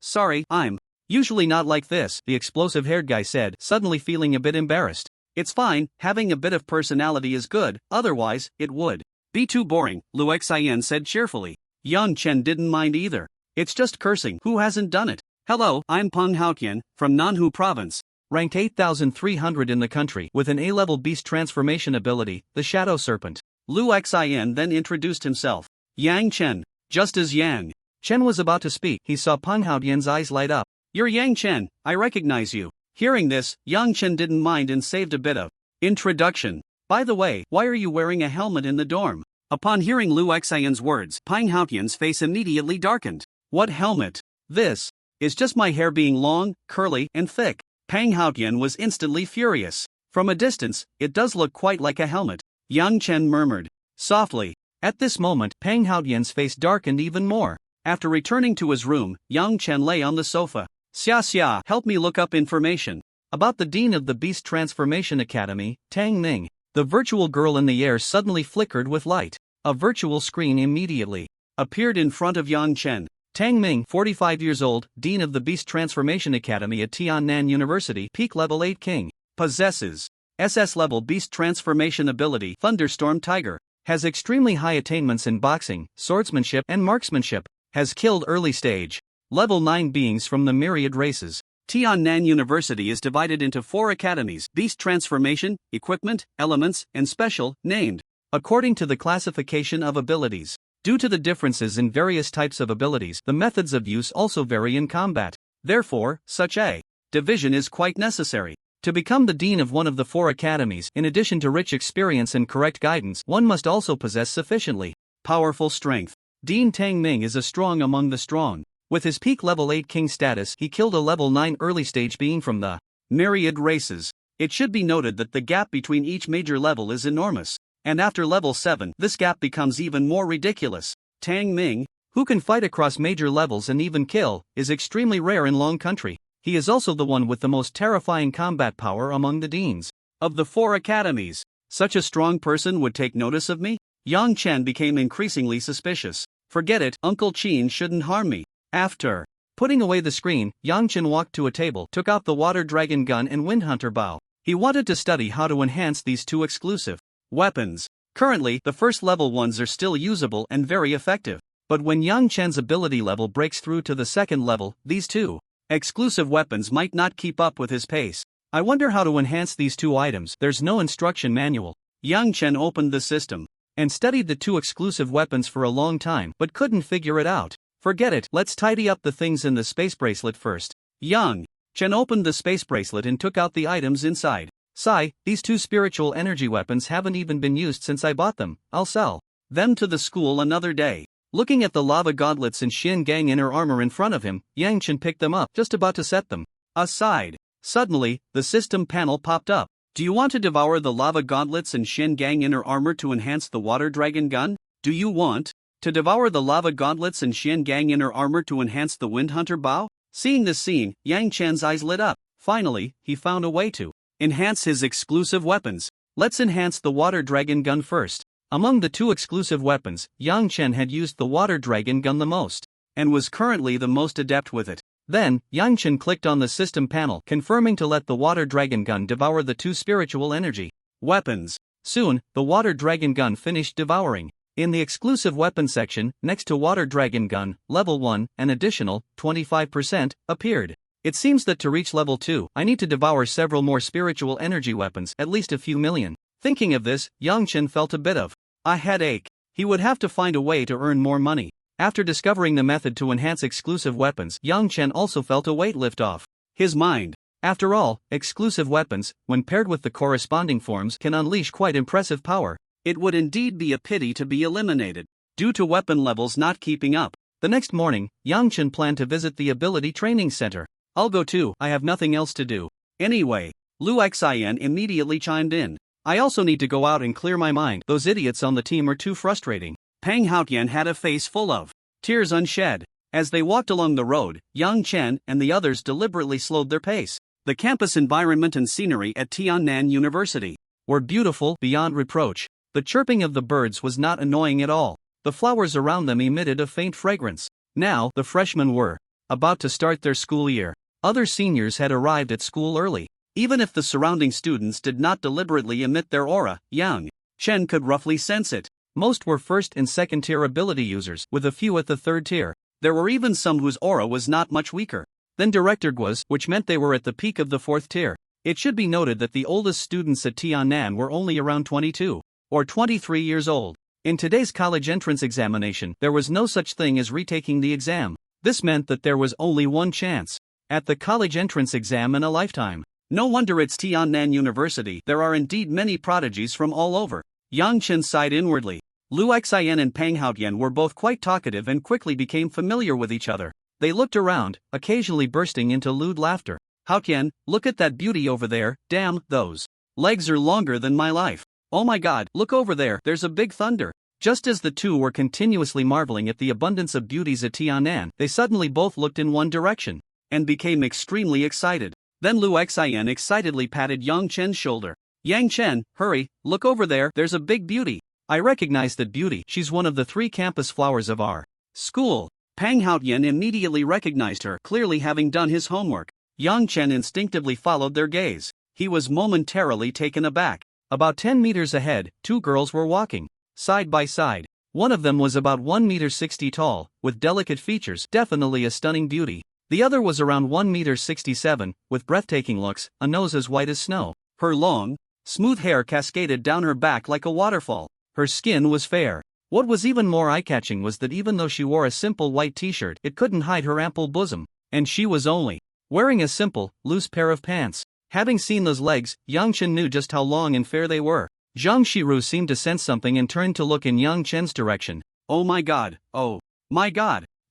Sorry, I'm usually not like this, the explosive-haired guy said, suddenly feeling a bit embarrassed. It's fine, having a bit of personality is good, otherwise, it would be too boring, Lu Xian said cheerfully. Yang Chen didn't mind either. It's just cursing, who hasn't done it? Hello, I'm Peng Haotian, from Nanhu Province. Ranked 8,300 in the country with an A-level beast transformation ability, the Shadow Serpent. Lu Xian then introduced himself. Yang Chen. Just as Yang Chen was about to speak, he saw Peng Haotian's eyes light up. You're Yang Chen, I recognize you. Hearing this, Yang Chen didn't mind and saved a bit of introduction. By the way, why are you wearing a helmet in the dorm? Upon hearing Lu Xian's words, Peng Haotian's face immediately darkened. What helmet? This is just my hair being long, curly, and thick. Peng Haotian was instantly furious. From a distance, it does look quite like a helmet. Yang Chen murmured softly. At this moment, Peng Haotian's face darkened even more. After returning to his room, Yang Chen lay on the sofa. Xia, help me look up information about the dean of the Beast Transformation Academy, Tang Ning. The virtual girl in the air suddenly flickered with light. A virtual screen immediately appeared in front of Yang Chen. Tang Ming, 45 years old, Dean of the Beast Transformation Academy at Tiannan University, Peak Level 8 King, possesses SS-level Beast Transformation ability, Thunderstorm Tiger, has extremely high attainments in boxing, swordsmanship, and marksmanship, has killed early stage, level 9 beings from the myriad races. Tiannan University is divided into 4 academies: Beast Transformation, Equipment, Elements, and Special, named according to the classification of abilities. Due to the differences in various types of abilities, the methods of use also vary in combat. Therefore, such a division is quite necessary. To become the dean of one of the 4 academies, in addition to rich experience and correct guidance, one must also possess sufficiently powerful strength. Dean Tang Ming is a strong among the strong. With his peak level 8 king status, he killed a level 9 early stage being from the myriad races. It should be noted that the gap between each major level is enormous. And after level 7, this gap becomes even more ridiculous. Tang Ming, who can fight across major levels and even kill, is extremely rare in Long Country. He is also the one with the most terrifying combat power among the deans of the 4 academies. Such a strong person would take notice of me? Yang Chen became increasingly suspicious. Forget it, Uncle Qin shouldn't harm me. After putting away the screen, Yang Chen walked to a table, took out the water dragon gun and windhunter bow. He wanted to study how to enhance these 2 exclusive weapons. Currently, the first level ones are still usable and very effective. But when Yang Chen's ability level breaks through to the second level, these 2 exclusive weapons might not keep up with his pace. I wonder how to enhance these 2 items. There's no instruction manual. Yang Chen opened the system and studied the two exclusive weapons for a long time but couldn't figure it out. Forget it, let's tidy up the things in the space bracelet first. Yang Chen opened the space bracelet and took out the items inside. Sigh, these two spiritual energy weapons haven't even been used since I bought them. I'll sell them to the school another day. Looking at the lava gauntlets and Xin Gang inner armor in front of him, Yang Chen picked them up, just about to set them aside. Suddenly, the system panel popped up. Do you want to devour the lava gauntlets and Xin Gang inner armor to enhance the water dragon gun? Do you want to devour the lava gauntlets and Xian Gang inner armor to enhance the Wind Hunter bow? Seeing this scene, Yang Chen's eyes lit up. Finally, he found a way to enhance his exclusive weapons. Let's enhance the water dragon gun first. Among the two exclusive weapons, Yang Chen had used the water dragon gun the most, and was currently the most adept with it. Then, Yang Chen clicked on the system panel, confirming to let the water dragon gun devour the two spiritual energy weapons. Soon, the water dragon gun finished devouring. In the exclusive weapon section, next to Water Dragon Gun, level 1, an additional 25% appeared. It seems that to reach level 2, I need to devour several more spiritual energy weapons, at least a few million. Thinking of this, Yang Chen felt a bit of a headache. He would have to find a way to earn more money. After discovering the method to enhance exclusive weapons, Yang Chen also felt a weight lift off his mind. After all, exclusive weapons, when paired with the corresponding forms, can unleash quite impressive power. It would indeed be a pity to be eliminated due to weapon levels not keeping up. The next morning, Yang Chen planned to visit the ability training center. I'll go too, I have nothing else to do. Anyway, Lu Xian immediately chimed in. I also need to go out and clear my mind. Those idiots on the team are too frustrating. Pang Haotian had a face full of tears unshed. As they walked along the road, Yang Chen and the others deliberately slowed their pace. The campus environment and scenery at Tiannan University were beautiful beyond reproach. The chirping of the birds was not annoying at all. The flowers around them emitted a faint fragrance. Now, the freshmen were about to start their school year. Other seniors had arrived at school early. Even if the surrounding students did not deliberately emit their aura, Yang Chen could roughly sense it. Most were first and second tier ability users, with a few at the third tier. There were even some whose aura was not much weaker than Director Guo's, which meant they were at the peak of the fourth tier. It should be noted that the oldest students at Tiannan were only around 22 or 23 years old. In today's college entrance examination, there was no such thing as retaking the exam. This meant that there was only one chance at the college entrance exam in a lifetime. No wonder it's Tiannan University. There are indeed many prodigies from all over. Yang Chen sighed inwardly. Lu Xian and Pang Haotian were both quite talkative and quickly became familiar with each other. They looked around, occasionally bursting into lewd laughter. Haotian, look at that beauty over there. Damn, those legs are longer than my life. Oh my god, look over there, there's a big thunder. Just as the two were continuously marveling at the abundance of beauties at Tiannan, they suddenly both looked in one direction and became extremely excited. Then Lu Xian excitedly patted Yang Chen's shoulder. Yang Chen, hurry, look over there, there's a big beauty. I recognize that beauty, she's one of the 3 campus flowers of our school. Pang Haotian immediately recognized her, clearly having done his homework. Yang Chen instinctively followed their gaze. He was momentarily taken aback. About 10 meters ahead, 2 girls were walking side by side. One of them was about 1 meter 60 tall, with delicate features, definitely a stunning beauty. The other was around 1 meter 67, with breathtaking looks, a nose as white as snow. Her long, smooth hair cascaded down her back like a waterfall. Her skin was fair. What was even more eye-catching was that even though she wore a simple white t-shirt, it couldn't hide her ample bosom, and she was only wearing a simple, loose pair of pants. Having seen those legs, Yang Chen knew just how long and fair they were. Zhang Shiru seemed to sense something and turned to look in Yang Chen's direction. Oh my god,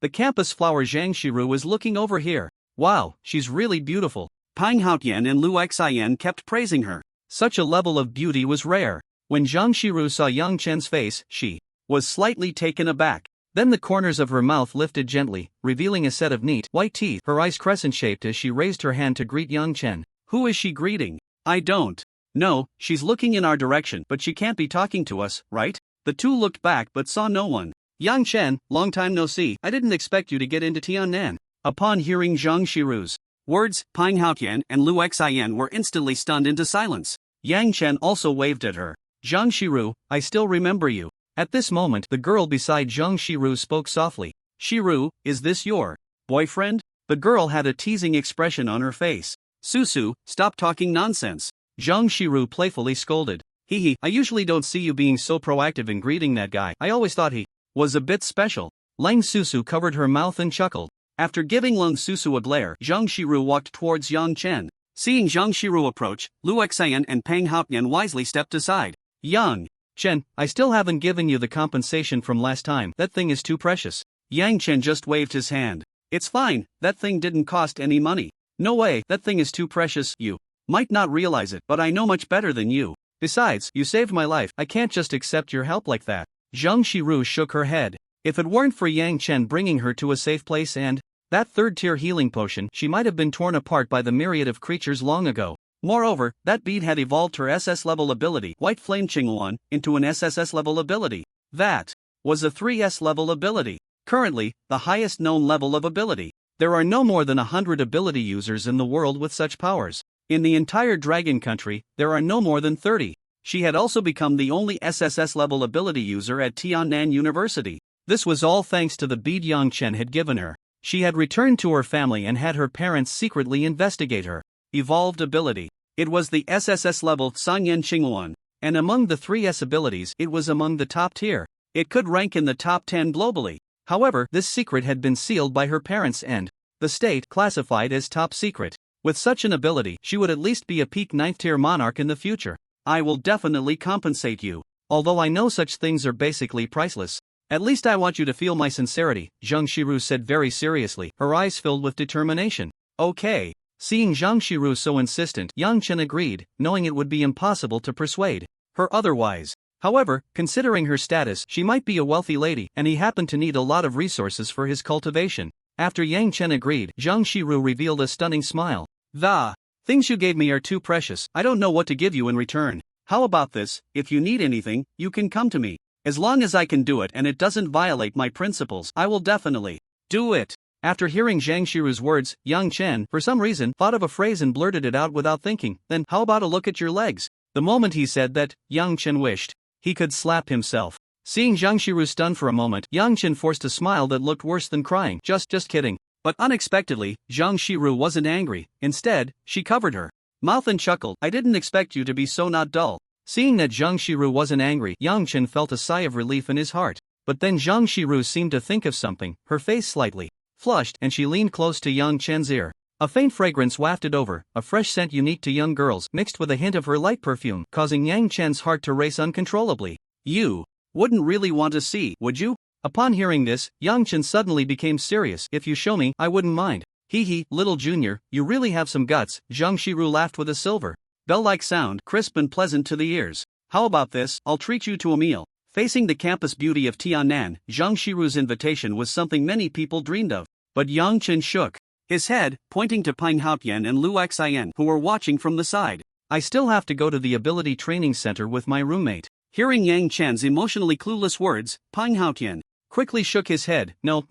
the campus flower Zhang Shiru was looking over here. Wow, she's really beautiful. Pang Haotian and Lu Xian kept praising her. Such a level of beauty was rare. When Zhang Shiru saw Yang Chen's face, she was slightly taken aback. Then the corners of her mouth lifted gently, revealing a set of neat, white teeth, her eyes crescent-shaped as she raised her hand to greet Yang Chen. Who is she greeting? I don't know, she's looking in our direction, but she can't be talking to us, right? The two looked back but saw no one. Yang Chen, long time no see, I didn't expect you to get into Tiannan. Upon hearing Zhang Shiru's words, Pang Haotian and Lu Xian were instantly stunned into silence. Yang Chen also waved at her. Zhang Shiru, I still remember you. At this moment, the girl beside Zhang Shiru spoke softly. Shiru, is this your boyfriend? The girl had a teasing expression on her face. Susu, stop talking nonsense. Zhang Shiru playfully scolded. Hee, I usually don't see you being so proactive in greeting that guy. I always thought he was a bit special. Lang Susu covered her mouth and chuckled. After giving Lang Susu a glare, Zhang Shiru walked towards Yang Chen. Seeing Zhang Shiru approach, Lu Xian and Pang Haotian wisely stepped aside. Yang Chen, I still haven't given you the compensation from last time. That thing is too precious. Yang Chen just waved his hand. It's fine, that thing didn't cost any money. No way, that thing is too precious. You might not realize it, but I know much better than you. Besides, you saved my life. I can't just accept your help like that. Zhang Shiru shook her head. If it weren't for Yang Chen bringing her to a safe place and that third-tier healing potion, she might have been torn apart by the myriad of creatures long ago. Moreover, that bead had evolved her SS-level ability, White Flame Qingluan, into an SSS-level ability. That was a 3S-level ability. Currently, the highest known level of ability. There are no more than 100 ability users in the world with such powers. In the entire Dragon Country, there are no more than 30. She had also become the only SSS-level ability user at Tiannan University. This was all thanks to the bead Yang Chen had given her. She had returned to her family and had her parents secretly investigate her evolved ability. It was the SSS level Sanyan Qingluan, and among the 3S abilities it was among the top tier. It could rank in the top 10 globally. However, this secret had been sealed by her parents and the state classified as top secret. With such an ability, she would at least be a peak 9th tier monarch in the future. I will definitely compensate you. Although I know such things are basically priceless. At least I want you to feel my sincerity, Zhang Shiru said very seriously, her eyes filled with determination. Okay. Seeing Zhang Shiru so insistent, Yang Chen agreed, knowing it would be impossible to persuade her otherwise. However, considering her status, she might be a wealthy lady, and he happened to need a lot of resources for his cultivation. After Yang Chen agreed, Zhang Shiru revealed a stunning smile. The things you gave me are too precious. I don't know what to give you in return. How about this? If you need anything, you can come to me. As long as I can do it and it doesn't violate my principles, I will definitely do it. After hearing Zhang Shiru's words, Yang Chen, for some reason, thought of a phrase and blurted it out without thinking. Then, how about a look at your legs? The moment he said that, Yang Chen wished he could slap himself. Seeing Zhang Shiru stunned for a moment, Yang Chen forced a smile that looked worse than crying. Just kidding. But unexpectedly, Zhang Shiru wasn't angry. Instead, she covered her mouth and chuckled. I didn't expect you to be so not dull. Seeing that Zhang Shiru wasn't angry, Yang Chen felt a sigh of relief in his heart. But then Zhang Shiru seemed to think of something, her face slightly flushed, and she leaned close to Yang Chen's ear. A faint fragrance wafted over, a fresh scent unique to young girls, mixed with a hint of her light perfume, causing Yang Chen's heart to race uncontrollably. You wouldn't really want to see, would you? Upon hearing this, Yang Chen suddenly became serious. If you show me, I wouldn't mind. Hee, little junior, you really have some guts. Zhang Shiru laughed with a silver bell-like sound, crisp and pleasant to the ears. How about this? I'll treat you to a meal. Facing the campus beauty of Tiannan, Zhang Shiru's invitation was something many people dreamed of. But Yang Chen shook his head, pointing to Pang Haotian and Lu Xian, who were watching from the side. I still have to go to the ability training center with my roommate. Hearing Yang Chen's emotionally clueless words, Pang Haotian quickly shook his head. No,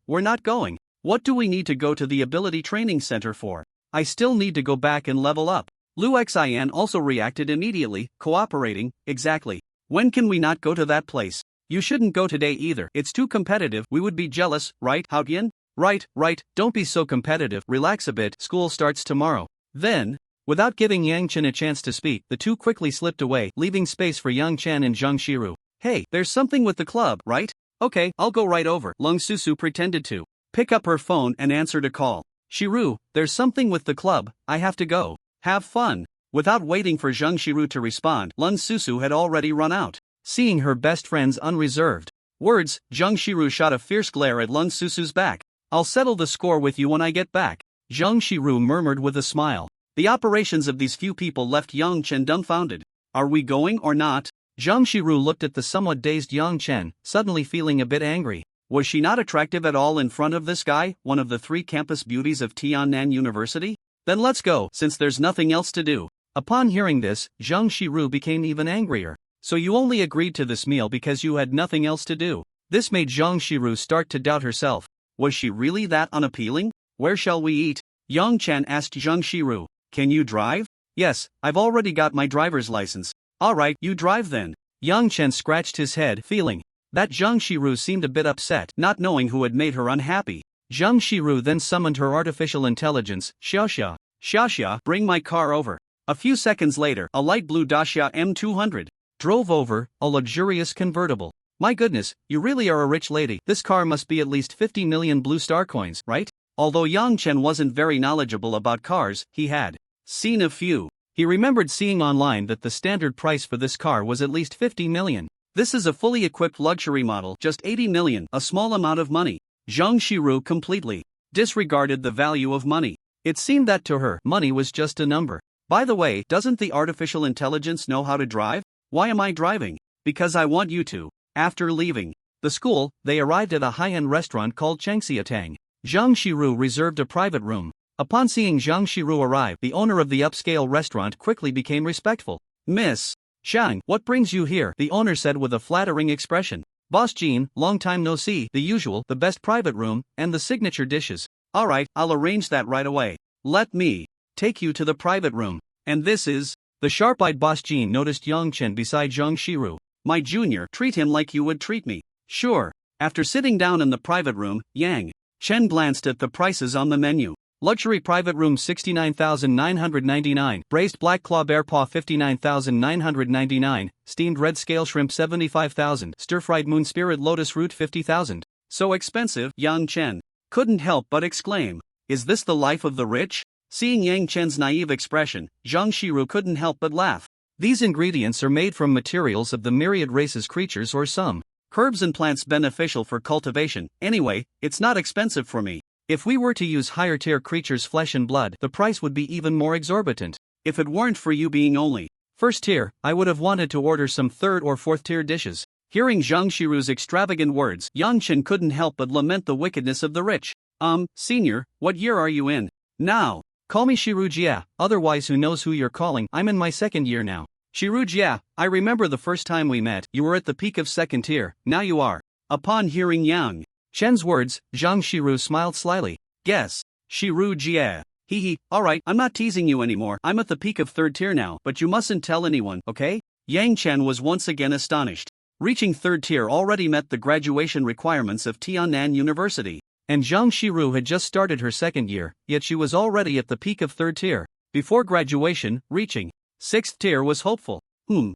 we're not going. What do we need to go to the ability training center for? I still need to go back and level up. Lu Xian also reacted immediately, cooperating. Exactly. When can we not go to that place? You shouldn't go today either. It's too competitive. We would be jealous, right, Haotian? Right, don't be so competitive. Relax a bit. School starts tomorrow. Then, without giving Yang Chen a chance to speak, the two quickly slipped away, leaving space for Yang Chen and Zhang Shiru. Hey, there's something with the club, right? Okay, I'll go right over. Lang Susu pretended to pick up her phone and answered a call. Shiru, there's something with the club. I have to go. Have fun. Without waiting for Zhang Shiru to respond, Lang Susu had already run out. Seeing her best friend's unreserved words, Zhang Shiru shot a fierce glare at Lang Susu's back. I'll settle the score with you when I get back. Zhang Shiru murmured with a smile. The operations of these few people left Yang Chen dumbfounded. Are we going or not? Zhang Shiru looked at the somewhat dazed Yang Chen, suddenly feeling a bit angry. Was she not attractive at all in front of this guy, one of the 3 campus beauties of Tiannan University? Then let's go, since there's nothing else to do. Upon hearing this, Zhang Shiru became even angrier. So you only agreed to this meal because you had nothing else to do. This made Zhang Shiru start to doubt herself. Was she really that unappealing? Where shall we eat? Yang Chen asked Zhang Shiru. Can you drive? Yes, I've already got my driver's license. Alright, you drive then. Yang Chen scratched his head, feeling that Zhang Shiru seemed a bit upset, not knowing who had made her unhappy. Zhang Shiru then summoned her artificial intelligence, Xiaxia. Xiaxia, bring my car over. A few seconds later, a light blue Dacia M200 drove over, a luxurious convertible. My goodness, you really are a rich lady. This car must be at least 50 million blue star coins, right? Although Yang Chen wasn't very knowledgeable about cars, he had seen a few. He remembered seeing online that the standard price for this car was at least 50 million. This is a fully equipped luxury model, just 80 million, a small amount of money. Zhang Shiru completely disregarded the value of money. It seemed that to her, money was just a number. By the way, doesn't the artificial intelligence know how to drive? Why am I driving? Because I want you to. After leaving the school, they arrived at a high-end restaurant called Chengxiatang. Zhang Shiru reserved a private room. Upon seeing Zhang Shiru arrive, the owner of the upscale restaurant quickly became respectful. Miss Zhang, what brings you here? The owner said with a flattering expression. Boss Jean, long time no see, the usual, the best private room, and the signature dishes. Alright, I'll arrange that right away. Let me take you to the private room. And this is... The sharp-eyed Boss Jean noticed Yang Chen beside Zhang Shiru. My junior, treat him like you would treat me. Sure. After sitting down in the private room, Yang Chen glanced at the prices on the menu. Luxury private room 69,999, braised black claw bear paw 59,999, steamed red scale shrimp 75,000, stir-fried moon spirit lotus root 50,000. So expensive, Yang Chen couldn't help but exclaim. Is this the life of the rich? Seeing Yang Chen's naive expression, Zhang Shiru couldn't help but laugh. These ingredients are made from materials of the myriad races creatures or some herbs and plants beneficial for cultivation. Anyway, it's not expensive for me. If we were to use higher tier creatures' flesh and blood, the price would be even more exorbitant. If it weren't for you being only first tier, I would have wanted to order some third or fourth tier dishes. Hearing Zhang Shiru's extravagant words, Yang Chen couldn't help but lament the wickedness of the rich. Senior, what year are you in? Now. Call me Shiru Jia, otherwise who knows who you're calling. I'm in my second year now. Shiru Jia, I remember the first time we met, you were at the peak of second tier, now you are. Upon hearing Yang Chen's words, Zhang Shiru smiled slyly. Guess. Shiru Jia. Hee, alright, I'm not teasing you anymore. I'm at the peak of third tier now, but you mustn't tell anyone, okay? Yang Chen was once again astonished. Reaching third tier already met the graduation requirements of Tiannan University. And Zhang Shiru had just started her second year, yet she was already at the peak of third tier. Before graduation, reaching sixth tier was hopeful.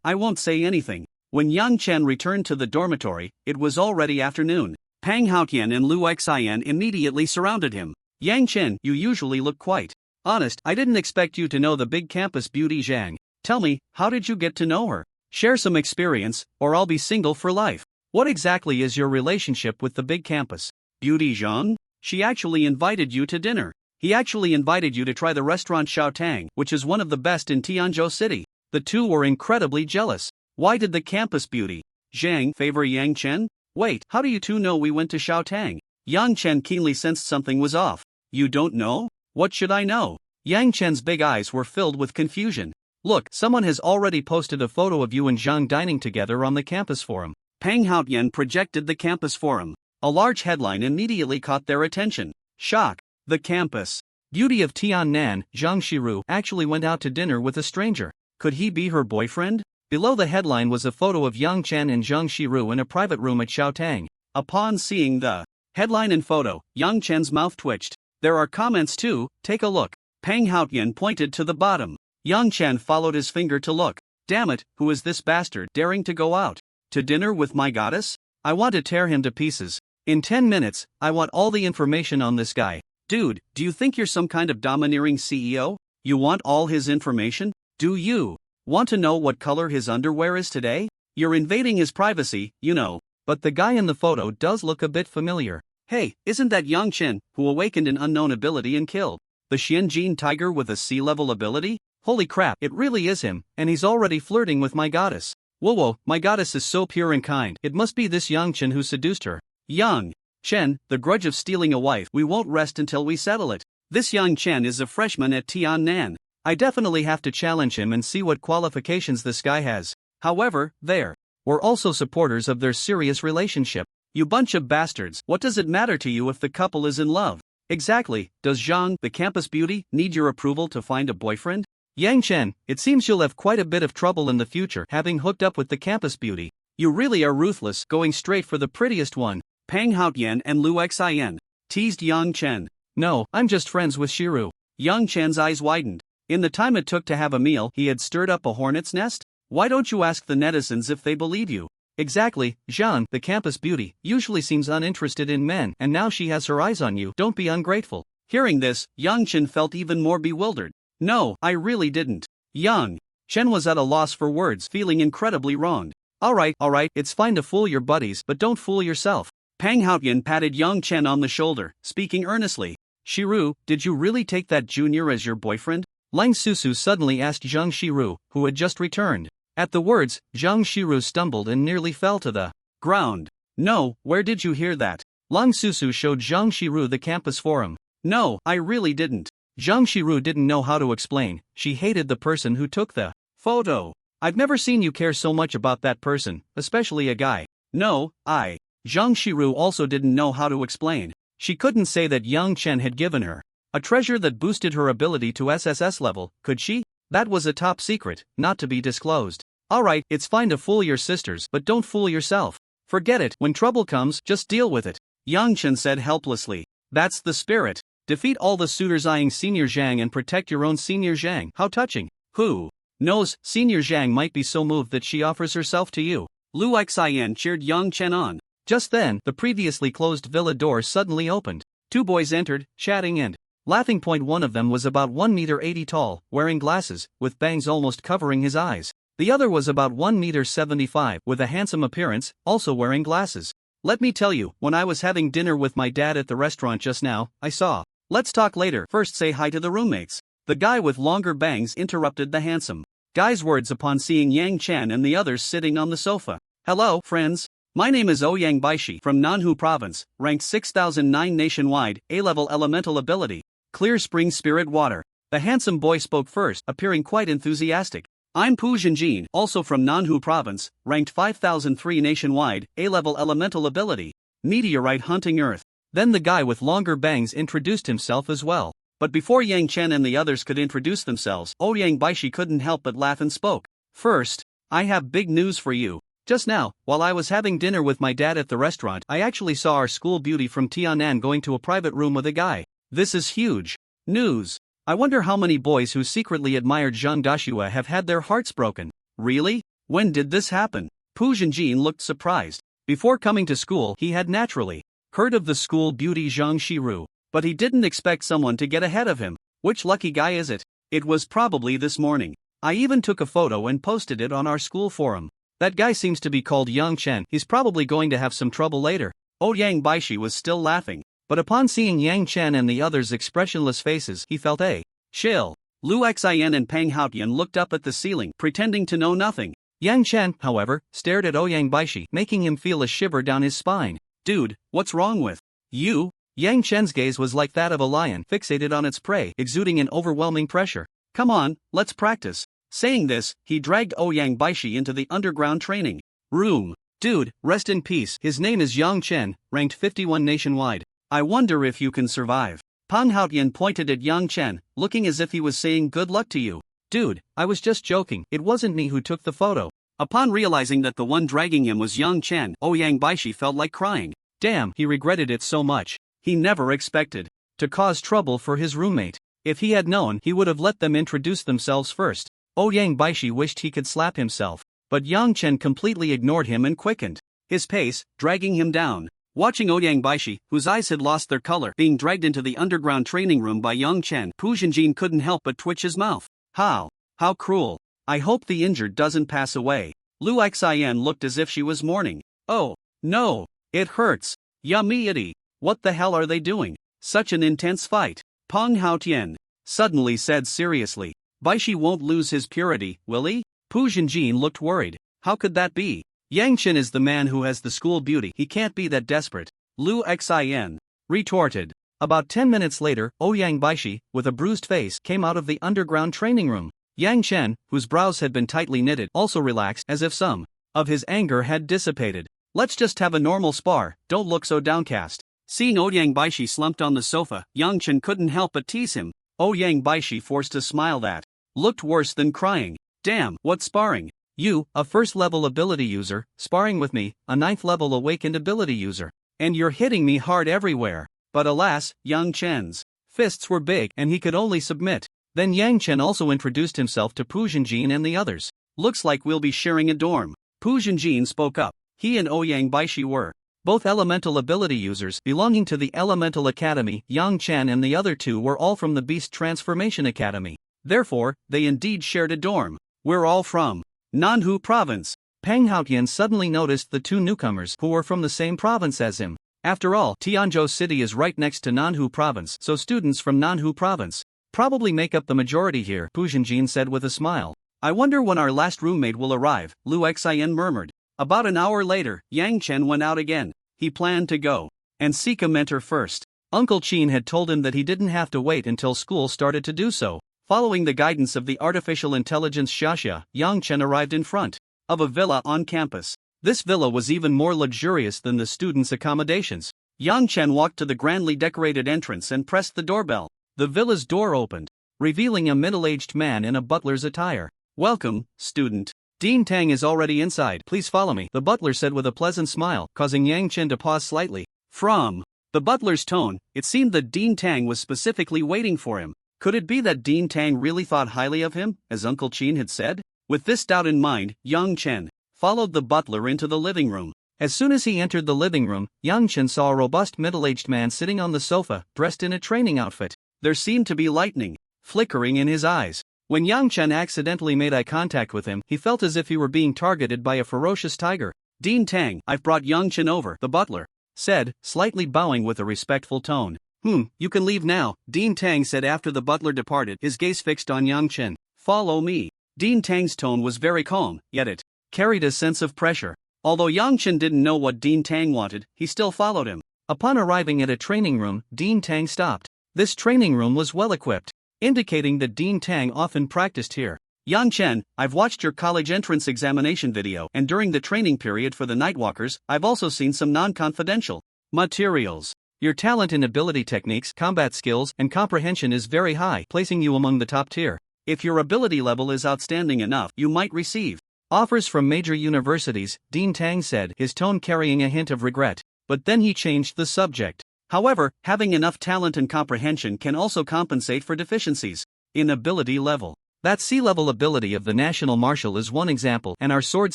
I won't say anything. When Yang Chen returned to the dormitory, it was already afternoon. Pang Haotian and Lu Xian immediately surrounded him. Yang Chen, you usually look quite honest. I didn't expect you to know the big campus beauty Zhang. Tell me, how did you get to know her? Share some experience, or I'll be single for life. What exactly is your relationship with the big campus beauty Zhang? She actually invited you to dinner. He actually invited you to try the restaurant Xiaotang, which is one of the best in Tianzhou City. The two were incredibly jealous. Why did the campus beauty Zhang favor Yang Chen? Wait, how do you two know we went to Xiaotang? Yang Chen keenly sensed something was off. You don't know? What should I know? Yang Chen's big eyes were filled with confusion. Look, someone has already posted a photo of you and Zhang dining together on the campus forum. Pang Haotian projected the campus forum. A large headline immediately caught their attention. Shock. The campus beauty of Tiannan, Zhang Shiru, actually went out to dinner with a stranger. Could he be her boyfriend? Below the headline was a photo of Yang Chen and Zhang Shiru in a private room at Xiaotang. Upon seeing the headline and photo, Yang Chen's mouth twitched. There are comments too, take a look. Pang Haotian pointed to the bottom. Yang Chen followed his finger to look. Damn it, who is this bastard daring to go out to dinner with my goddess? I want to tear him to pieces. In 10 minutes, I want all the information on this guy. Dude, do you think you're some kind of domineering CEO? You want all his information? Do you want to know what color his underwear is today? You're invading his privacy, you know. But the guy in the photo does look a bit familiar. Hey, isn't that Yang Chen, who awakened an unknown ability and killed the Xianjin tiger with a sea-level ability? Holy crap, it really is him, and he's already flirting with my goddess. Whoa, my goddess is so pure and kind. It must be this Yang Chen who seduced her. Yang Chen, the grudge of stealing a wife, we won't rest until we settle it. This Yang Chen is a freshman at Tiannan. I definitely have to challenge him and see what qualifications this guy has. However, there were also supporters of their serious relationship. You bunch of bastards, what does it matter to you if the couple is in love? Exactly, does Zhang, the campus beauty, need your approval to find a boyfriend? Yang Chen, it seems you'll have quite a bit of trouble in the future having hooked up with the campus beauty. You really are ruthless, going straight for the prettiest one. Pang Haotian and Lu Xian teased Yang Chen. No, I'm just friends with Shiru. Yang Chen's eyes widened. In the time it took to have a meal, he had stirred up a hornet's nest? Why don't you ask the netizens if they believe you? Exactly, Jean, the campus beauty, usually seems uninterested in men, and now she has her eyes on you. Don't be ungrateful. Hearing this, Yang Chen felt even more bewildered. No, I really didn't. Yang Chen was at a loss for words, feeling incredibly wronged. Alright, it's fine to fool your buddies, but don't fool yourself. Pang Haotian patted Yang Chen on the shoulder, speaking earnestly. Shiru, did you really take that junior as your boyfriend? Lang Susu suddenly asked Zhang Shiru, who had just returned. At the words, Zhang Shiru stumbled and nearly fell to the ground. No, where did you hear that? Lang Susu showed Zhang Shiru the campus forum. No, I really didn't. Zhang Shiru didn't know how to explain. She hated the person who took the photo. I've never seen you care so much about that person, especially a guy. No, Zhang Shiru also didn't know how to explain. She couldn't say that Yang Chen had given her a treasure that boosted her ability to SSS level, could she? That was a top secret, not to be disclosed. Alright, it's fine to fool your sisters, but don't fool yourself. Forget it, when trouble comes, just deal with it. Yang Chen said helplessly. That's the spirit. Defeat all the suitors eyeing Senior Zhang and protect your own Senior Zhang. How touching. Who knows, Senior Zhang might be so moved that she offers herself to you. Lu Xian cheered Yang Chen on. Just then, the previously closed villa door suddenly opened. Two boys entered, chatting and laughing. One of them was about 1 meter 80 tall, wearing glasses, with bangs almost covering his eyes. The other was about 1 meter 75, with a handsome appearance, also wearing glasses. Let me tell you, when I was having dinner with my dad at the restaurant just now, I saw. Let's talk later, first say hi to the roommates. The guy with longer bangs interrupted the handsome guy's words upon seeing Yang Chen and the others sitting on the sofa. Hello, friends. My name is Ouyang Baishi from Nanhu Province, ranked 6009 nationwide, A-level elemental ability, Clear Spring Spirit Water. The handsome boy spoke first, appearing quite enthusiastic. I'm Pu Zhenjin, also from Nanhu Province, ranked 5003 nationwide, A-level elemental ability, Meteorite Hunting Earth. Then the guy with longer bangs introduced himself as well. But before Yang Chen and the others could introduce themselves, Ouyang Baishi couldn't help but laugh and spoke. First, I have big news for you. Just now, while I was having dinner with my dad at the restaurant, I actually saw our school beauty from Tianan going to a private room with a guy. This is huge news. I wonder how many boys who secretly admired Zhang Dashua have had their hearts broken. Really? When did this happen? Pu Zhenjin looked surprised. Before coming to school, he had naturally heard of the school beauty Zhang Shiru, but he didn't expect someone to get ahead of him. Which lucky guy is it? It was probably this morning. I even took a photo and posted it on our school forum. That guy seems to be called Yang Chen. He's probably going to have some trouble later. Ouyang Baishi was still laughing, but upon seeing Yang Chen and the others' expressionless faces, he felt a chill. Lu Xian and Pang Haotian looked up at the ceiling, pretending to know nothing. Yang Chen, however, stared at Ouyang Baishi, making him feel a shiver down his spine. Dude, what's wrong with you? Yang Chen's gaze was like that of a lion fixated on its prey, exuding an overwhelming pressure. Come on, let's practice. Saying this, he dragged Ouyang Baishi into the underground training room. Dude, rest in peace. His name is Yang Chen, ranked 51 nationwide. I wonder if you can survive. Pang Haotian pointed at Yang Chen, looking as if he was saying good luck to you. Dude, I was just joking. It wasn't me who took the photo. Upon realizing that the one dragging him was Yang Chen, Ouyang Baishi felt like crying. Damn, he regretted it so much. He never expected to cause trouble for his roommate. If he had known, he would have let them introduce themselves first. Ouyang Baishi wished he could slap himself, but Yang Chen completely ignored him and quickened his pace, dragging him down. Watching Ouyang Baishi, whose eyes had lost their color, being dragged into the underground training room by Yang Chen, Pu Zhenjin couldn't help but twitch his mouth. How cruel. I hope the injured doesn't pass away. Lu Xian looked as if she was mourning. Oh, no, it hurts. Yummy. What the hell are they doing? Such an intense fight. Pang Haotian suddenly said seriously. Baishi won't lose his purity, will he? Pu Zhenjin looked worried. How could that be? Yang Chen is the man who has the school beauty. He can't be that desperate. Lu Xian retorted. About 10 minutes later, Ouyang Baishi, with a bruised face, came out of the underground training room. Yang Chen, whose brows had been tightly knitted, also relaxed as if some of his anger had dissipated. Let's just have a normal spar, don't look so downcast. Seeing Ouyang Baishi slumped on the sofa, Yang Chen couldn't help but tease him. Ouyang Baishi forced a smile that looked worse than crying. Damn, what sparring? You, a first-level ability user, sparring with me, a 9th-level awakened ability user. And you're hitting me hard everywhere. But alas, Yang Chen's fists were big and he could only submit. Then Yang Chen also introduced himself to Pu Zhenjin and the others. Looks like we'll be sharing a dorm. Pu Zhenjin spoke up. He and Ouyang Baishi were both elemental ability users belonging to the Elemental Academy. Yang Chen and the other two were all from the Beast Transformation Academy. Therefore, they indeed shared a dorm. We're all from Nanhu Province. Peng Haotian suddenly noticed the two newcomers who were from the same province as him. After all, Tianzhou City is right next to Nanhu Province, so students from Nanhu Province probably make up the majority here, Pu Zhenjin said with a smile. I wonder when our last roommate will arrive, Lu Xian murmured. About an hour later, Yang Chen went out again. He planned to go and seek a mentor first. Uncle Qin had told him that he didn't have to wait until school started to do so. Following the guidance of the artificial intelligence Xia, Yang Chen arrived in front of a villa on campus. This villa was even more luxurious than the students' accommodations. Yang Chen walked to the grandly decorated entrance and pressed the doorbell. The villa's door opened, revealing a middle-aged man in a butler's attire. Welcome, student. Dean Tang is already inside. Please follow me, the butler said with a pleasant smile, causing Yang Chen to pause slightly. From the butler's tone, it seemed that Dean Tang was specifically waiting for him. Could it be that Dean Tang really thought highly of him, as Uncle Qin had said? With this doubt in mind, Yang Chen followed the butler into the living room. As soon as he entered the living room, Yang Chen saw a robust middle-aged man sitting on the sofa, dressed in a training outfit. There seemed to be lightning flickering in his eyes. When Yang Chen accidentally made eye contact with him, he felt as if he were being targeted by a ferocious tiger. Dean Tang, I've brought Yang Chen over, the butler said, slightly bowing with a respectful tone. You can leave now, Dean Tang said after the butler departed, his gaze fixed on Yang Chen. Follow me. Dean Tang's tone was very calm, yet it carried a sense of pressure. Although Yang Chen didn't know what Dean Tang wanted, he still followed him. Upon arriving at a training room, Dean Tang stopped. This training room was well equipped, indicating that Dean Tang often practiced here. Yang Chen, I've watched your college entrance examination video, and during the training period for the Nightwalkers, I've also seen some non-confidential materials. Your talent in ability techniques, combat skills, and comprehension is very high, placing you among the top tier. If your ability level is outstanding enough, you might receive offers from major universities, Dean Tang said, his tone carrying a hint of regret. But then he changed the subject. However, having enough talent and comprehension can also compensate for deficiencies in ability level. That sea-level ability of the National Marshal is one example, and our Sword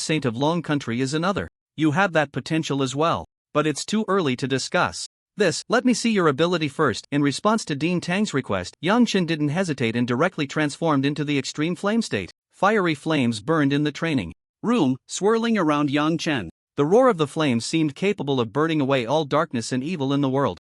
Saint of Long Country is another. You have that potential as well. But it's too early to discuss this. Let me see your ability first. In response to Dean Tang's request, Yang Chen didn't hesitate and directly transformed into the extreme flame state. Fiery flames burned in the training room, swirling around Yang Chen. The roar of the flames seemed capable of burning away all darkness and evil in the world.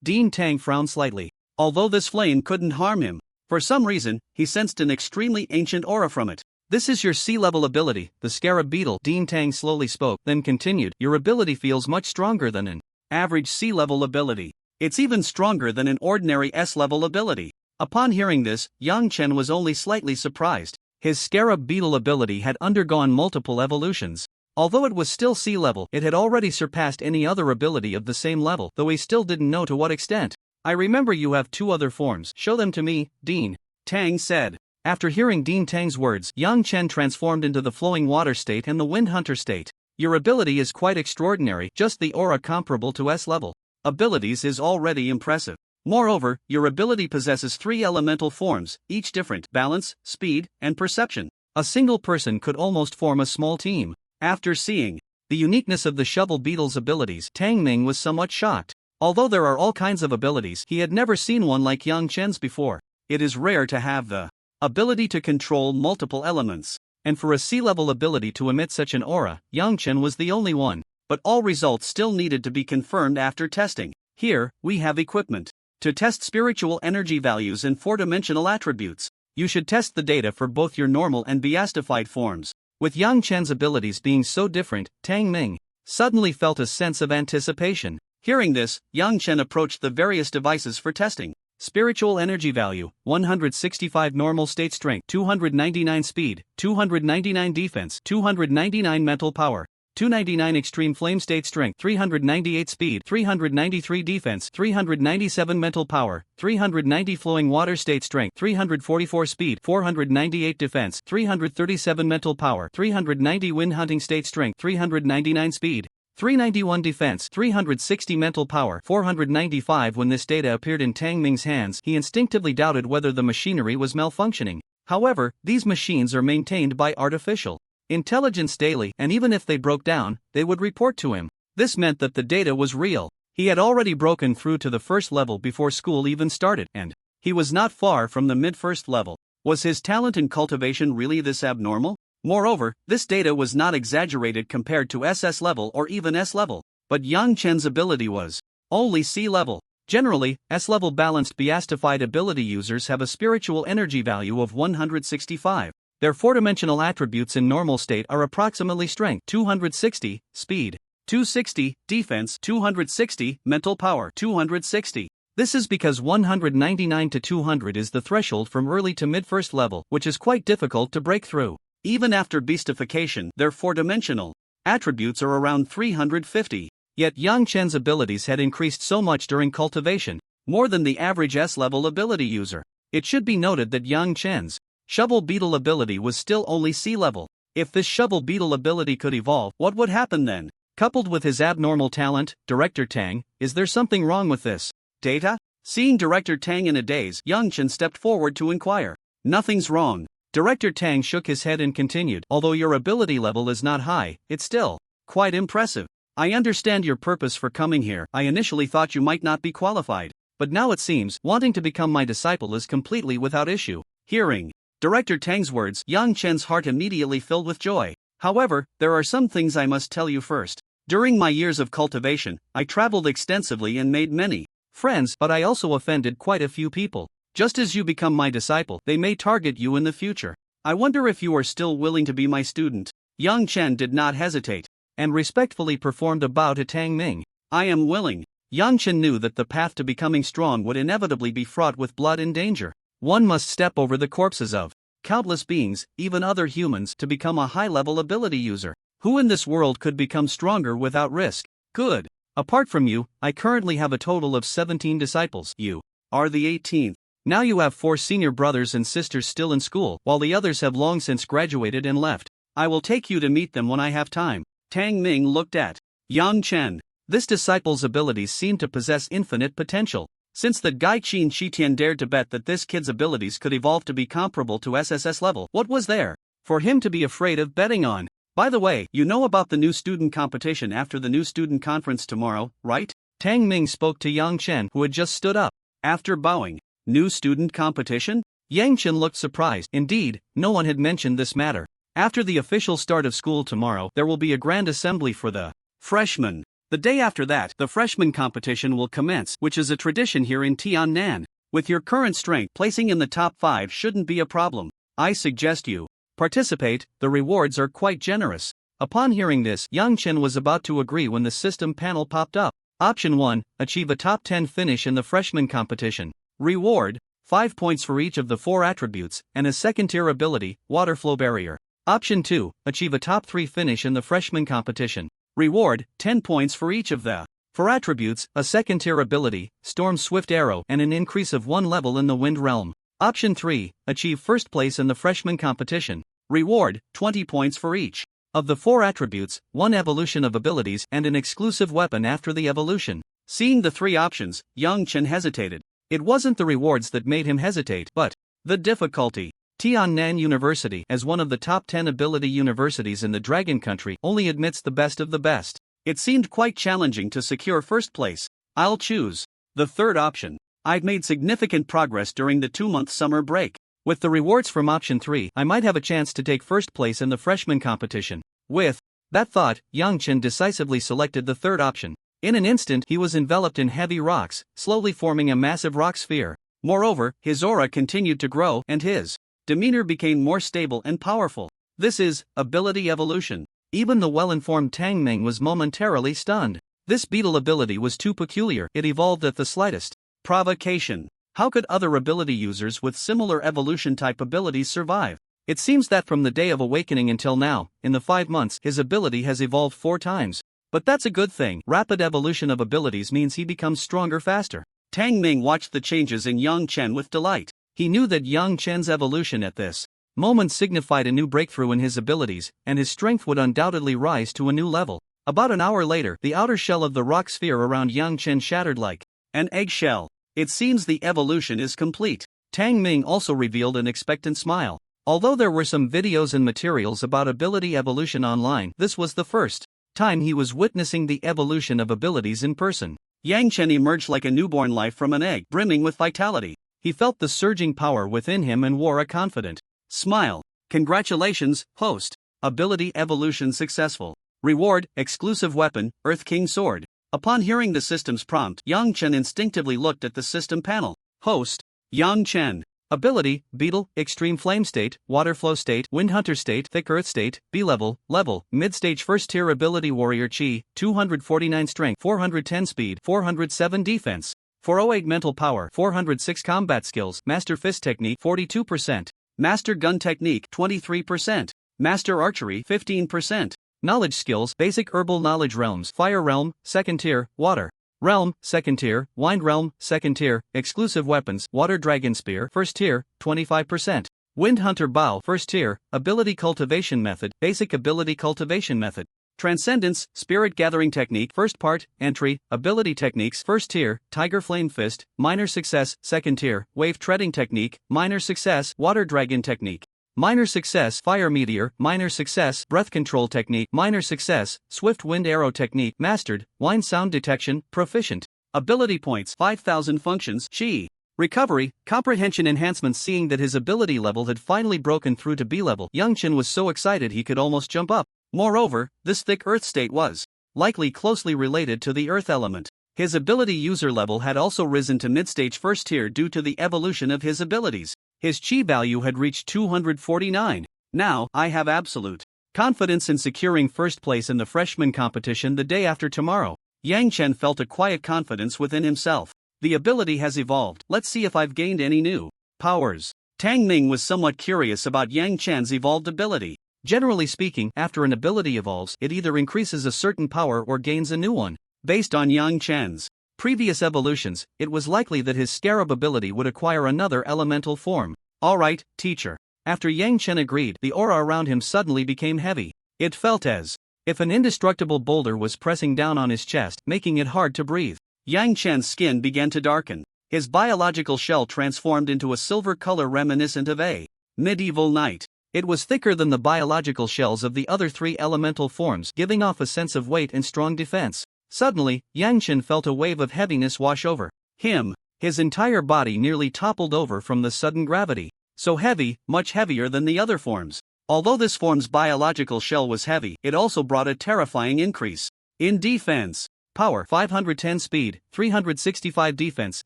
Dean Tang frowned slightly. Although this flame couldn't harm him, for some reason, he sensed an extremely ancient aura from it. This is your sea-level ability, the scarab beetle, Dean Tang slowly spoke, then continued. Your ability feels much stronger than an average sea-level ability. It's even stronger than an ordinary S-level ability. Upon hearing this, Yang Chen was only slightly surprised. His scarab beetle ability had undergone multiple evolutions. Although it was still sea level, it had already surpassed any other ability of the same level, though he still didn't know to what extent. I remember you have two other forms. Show them to me, Dean Tang said. After hearing Dean Tang's words, Yang Chen transformed into the flowing water state and the wind hunter state. Your ability is quite extraordinary, just the aura comparable to S-level abilities is already impressive. Moreover, your ability possesses 3 elemental forms, each different: balance, speed, and perception. A single person could almost form a small team. After seeing the uniqueness of the shovel beetle's abilities, Tang Ming was somewhat shocked. Although there are all kinds of abilities, he had never seen one like Yang Chen's before. It is rare to have the ability to control multiple elements, and for a sea-level ability to emit such an aura, Yang Chen was the only one. But all results still needed to be confirmed after testing. Here, we have equipment to test spiritual energy values and 4-dimensional attributes. You should test the data for both your normal and beastified forms. With Yang Chen's abilities being so different, Tang Ming suddenly felt a sense of anticipation. Hearing this, Yang Chen approached the various devices for testing. Spiritual energy value, 165 normal state strength, 299 speed, 299 defense, 299 mental power, 299 extreme flame state strength, 398 speed, 393 defense, 397 mental power, 390 flowing water state strength, 344 speed, 498 defense, 337 mental power, 390 wind hunting state strength, 399 speed, 391 defense, 360 mental power, 495. When this data appeared in Tang Ming's hands, he instinctively doubted whether the machinery was malfunctioning. However, these machines are maintained by artificial intelligence daily, and even if they broke down, they would report to him. This meant that the data was real. He had already broken through to the first level before school even started, and he was not far from the mid-first level. Was his talent in cultivation really this abnormal? Moreover, this data was not exaggerated compared to SS level or even S level, but Yang Chen's ability was only C level. Generally, S-level balanced beastified ability users have a spiritual energy value of 165. Their four-dimensional attributes in normal state are approximately strength 260, speed 260, defense 260, mental power 260. This is because 199 to 200 is the threshold from early to mid-first level, which is quite difficult to break through. Even after beastification, their four-dimensional attributes are around 350. Yet Yang Chen's abilities had increased so much during cultivation, more than the average S-level ability user. It should be noted that Yang Chen's shovel beetle ability was still only C-level. If this shovel beetle ability could evolve, what would happen then? Coupled with his abnormal talent, Director Tang, is there something wrong with this data? Seeing Director Tang in a daze, Yang Chen stepped forward to inquire. Nothing's wrong. Director Tang shook his head and continued. Although your ability level is not high, it's still quite impressive. I understand your purpose for coming here. I initially thought you might not be qualified, but now it seems wanting to become my disciple is completely without issue. Hearing Director Tang's words, Yang Chen's heart immediately filled with joy. However, there are some things I must tell you first. During my years of cultivation, I traveled extensively and made many friends, but I also offended quite a few people. Just as you become my disciple, they may target you in the future. I wonder if you are still willing to be my student. Yang Chen did not hesitate, and respectfully performed a bow to Tang Ming. I am willing. Yang Chen knew that the path to becoming strong would inevitably be fraught with blood and danger. One must step over the corpses of countless beings, even other humans, to become a high-level ability user. Who in this world could become stronger without risk? Good. Apart from you, I currently have a total of 17 disciples. You are the 18th. Now you have 4 senior brothers and sisters still in school, while the others have long since graduated and left. I will take you to meet them when I have time. Tang Ming looked at Yang Chen. This disciple's abilities seemed to possess infinite potential. Since the Gai Qin Shitian dared to bet that this kid's abilities could evolve to be comparable to SSS level, what was there for him to be afraid of betting on? By the way, you know about the new student competition after the new student conference tomorrow, right? Tang Ming spoke to Yang Chen, who had just stood up. After bowing, new student competition? Yang Chen looked surprised. Indeed, no one had mentioned this matter. After the official start of school tomorrow, there will be a grand assembly for the freshmen. The day after that, the freshman competition will commence, which is a tradition here in Tiannan. With your current strength, placing in the top 5 shouldn't be a problem. I suggest you participate, the rewards are quite generous. Upon hearing this, Yang Chen was about to agree when the system panel popped up. Option 1, achieve a top 10 finish in the freshman competition. Reward, 5 points for each of the 4 attributes, and a second-tier ability, water flow barrier. Option 2, achieve a top 3 finish in the freshman competition. Reward, 10 points for each of the 4 attributes, a second-tier ability, storm swift arrow, and an increase of 1 level in the wind realm. Option 3, achieve first place in the freshman competition. Reward, 20 points for each of the 4 attributes, 1 evolution of abilities, and an exclusive weapon after the evolution. Seeing the 3 options, Yang Chen hesitated. It wasn't the rewards that made him hesitate, but the difficulty. Tiannan University, as one of the top 10 ability universities in the Dragon Country, only admits the best of the best. It seemed quite challenging to secure first place. I'll choose the third option. I've made significant progress during the 2-month summer break. With the rewards from option 3, I might have a chance to take first place in the freshman competition. With that thought, Yang Chen decisively selected the third option. In an instant, he was enveloped in heavy rocks, slowly forming a massive rock sphere. Moreover, his aura continued to grow, and his demeanor became more stable and powerful. This is ability evolution. Even the well-informed Tang Ming was momentarily stunned. This beetle ability was too peculiar, it evolved at the slightest provocation. How could other ability users with similar evolution-type abilities survive? It seems that from the day of awakening until now, in the 5 months, his ability has evolved 4 times. But that's a good thing. Rapid evolution of abilities means he becomes stronger faster. Tang Ming watched the changes in Yang Chen with delight. He knew that Yang Chen's evolution at this moment signified a new breakthrough in his abilities, and his strength would undoubtedly rise to a new level. About an hour later, the outer shell of the rock sphere around Yang Chen shattered like an eggshell. It seems the evolution is complete. Tang Ming also revealed an expectant smile. Although there were some videos and materials about ability evolution online, this was the first time he was witnessing the evolution of abilities in person. Yang Chen emerged like a newborn life from an egg, brimming with vitality. He felt the surging power within him and wore a confident smile. Congratulations, host. Ability evolution successful. Reward, exclusive weapon, Earth King Sword. Upon hearing the system's prompt, Yang Chen instinctively looked at the system panel. Host, Yang Chen. Ability, Beetle, Extreme Flame State, Water Flow State, Wind Hunter State, Thick Earth State, B-Level, Level, Mid-Stage First Tier Ability Warrior Chi, 249 Strength, 410 Speed, 407 Defense, 408 Mental Power, 406 Combat Skills, Master Fist Technique, 42%, Master Gun Technique, 23%, Master Archery, 15%. Knowledge Skills, Basic Herbal Knowledge Realms, Fire Realm, Second Tier, Water Realm, Second Tier, Wind Realm, Second Tier, Exclusive Weapons, Water Dragon Spear, First Tier, 25%. Wind Hunter Bow, First Tier, Ability Cultivation Method, Basic Ability Cultivation Method. Transcendence, Spirit Gathering Technique, First Part, Entry, Ability Techniques, First Tier, Tiger Flame Fist, Minor Success, Second Tier, Wave Treading Technique, Minor Success, Water Dragon Technique. Minor Success, Fire Meteor, Minor Success, Breath Control Technique, Minor Success, Swift Wind Arrow Technique, Mastered, Wind Sound Detection, Proficient. Ability Points, 5,000 Functions, Chi. Recovery, Comprehension Enhancements. Seeing that his ability level had finally broken through to B-Level, Yang Chen was so excited he could almost jump up. Moreover, this thick earth state was likely closely related to the earth element. His ability user level had also risen to mid-stage first tier due to the evolution of his abilities. His chi value had reached 249. Now, I have absolute confidence in securing first place in the freshman competition the day after tomorrow. Yang Chen felt a quiet confidence within himself. The ability has evolved. Let's see if I've gained any new powers. Tang Ming was somewhat curious about Yang Chen's evolved ability. Generally speaking, after an ability evolves, it either increases a certain power or gains a new one. Based on Yang Chen's previous evolutions, it was likely that his scarab ability would acquire another elemental form. Alright, teacher. After Yang Chen agreed, the aura around him suddenly became heavy. It felt as if an indestructible boulder was pressing down on his chest, making it hard to breathe. Yang Chen's skin began to darken. His biological shell transformed into a silver color reminiscent of a medieval knight. It was thicker than the biological shells of the other three elemental forms, giving off a sense of weight and strong defense. Suddenly, Yang Chen felt a wave of heaviness wash over him. His entire body nearly toppled over from the sudden gravity. So heavy, much heavier than the other forms. Although this form's biological shell was heavy, it also brought a terrifying increase in defense. Power 510 speed, 365 defense,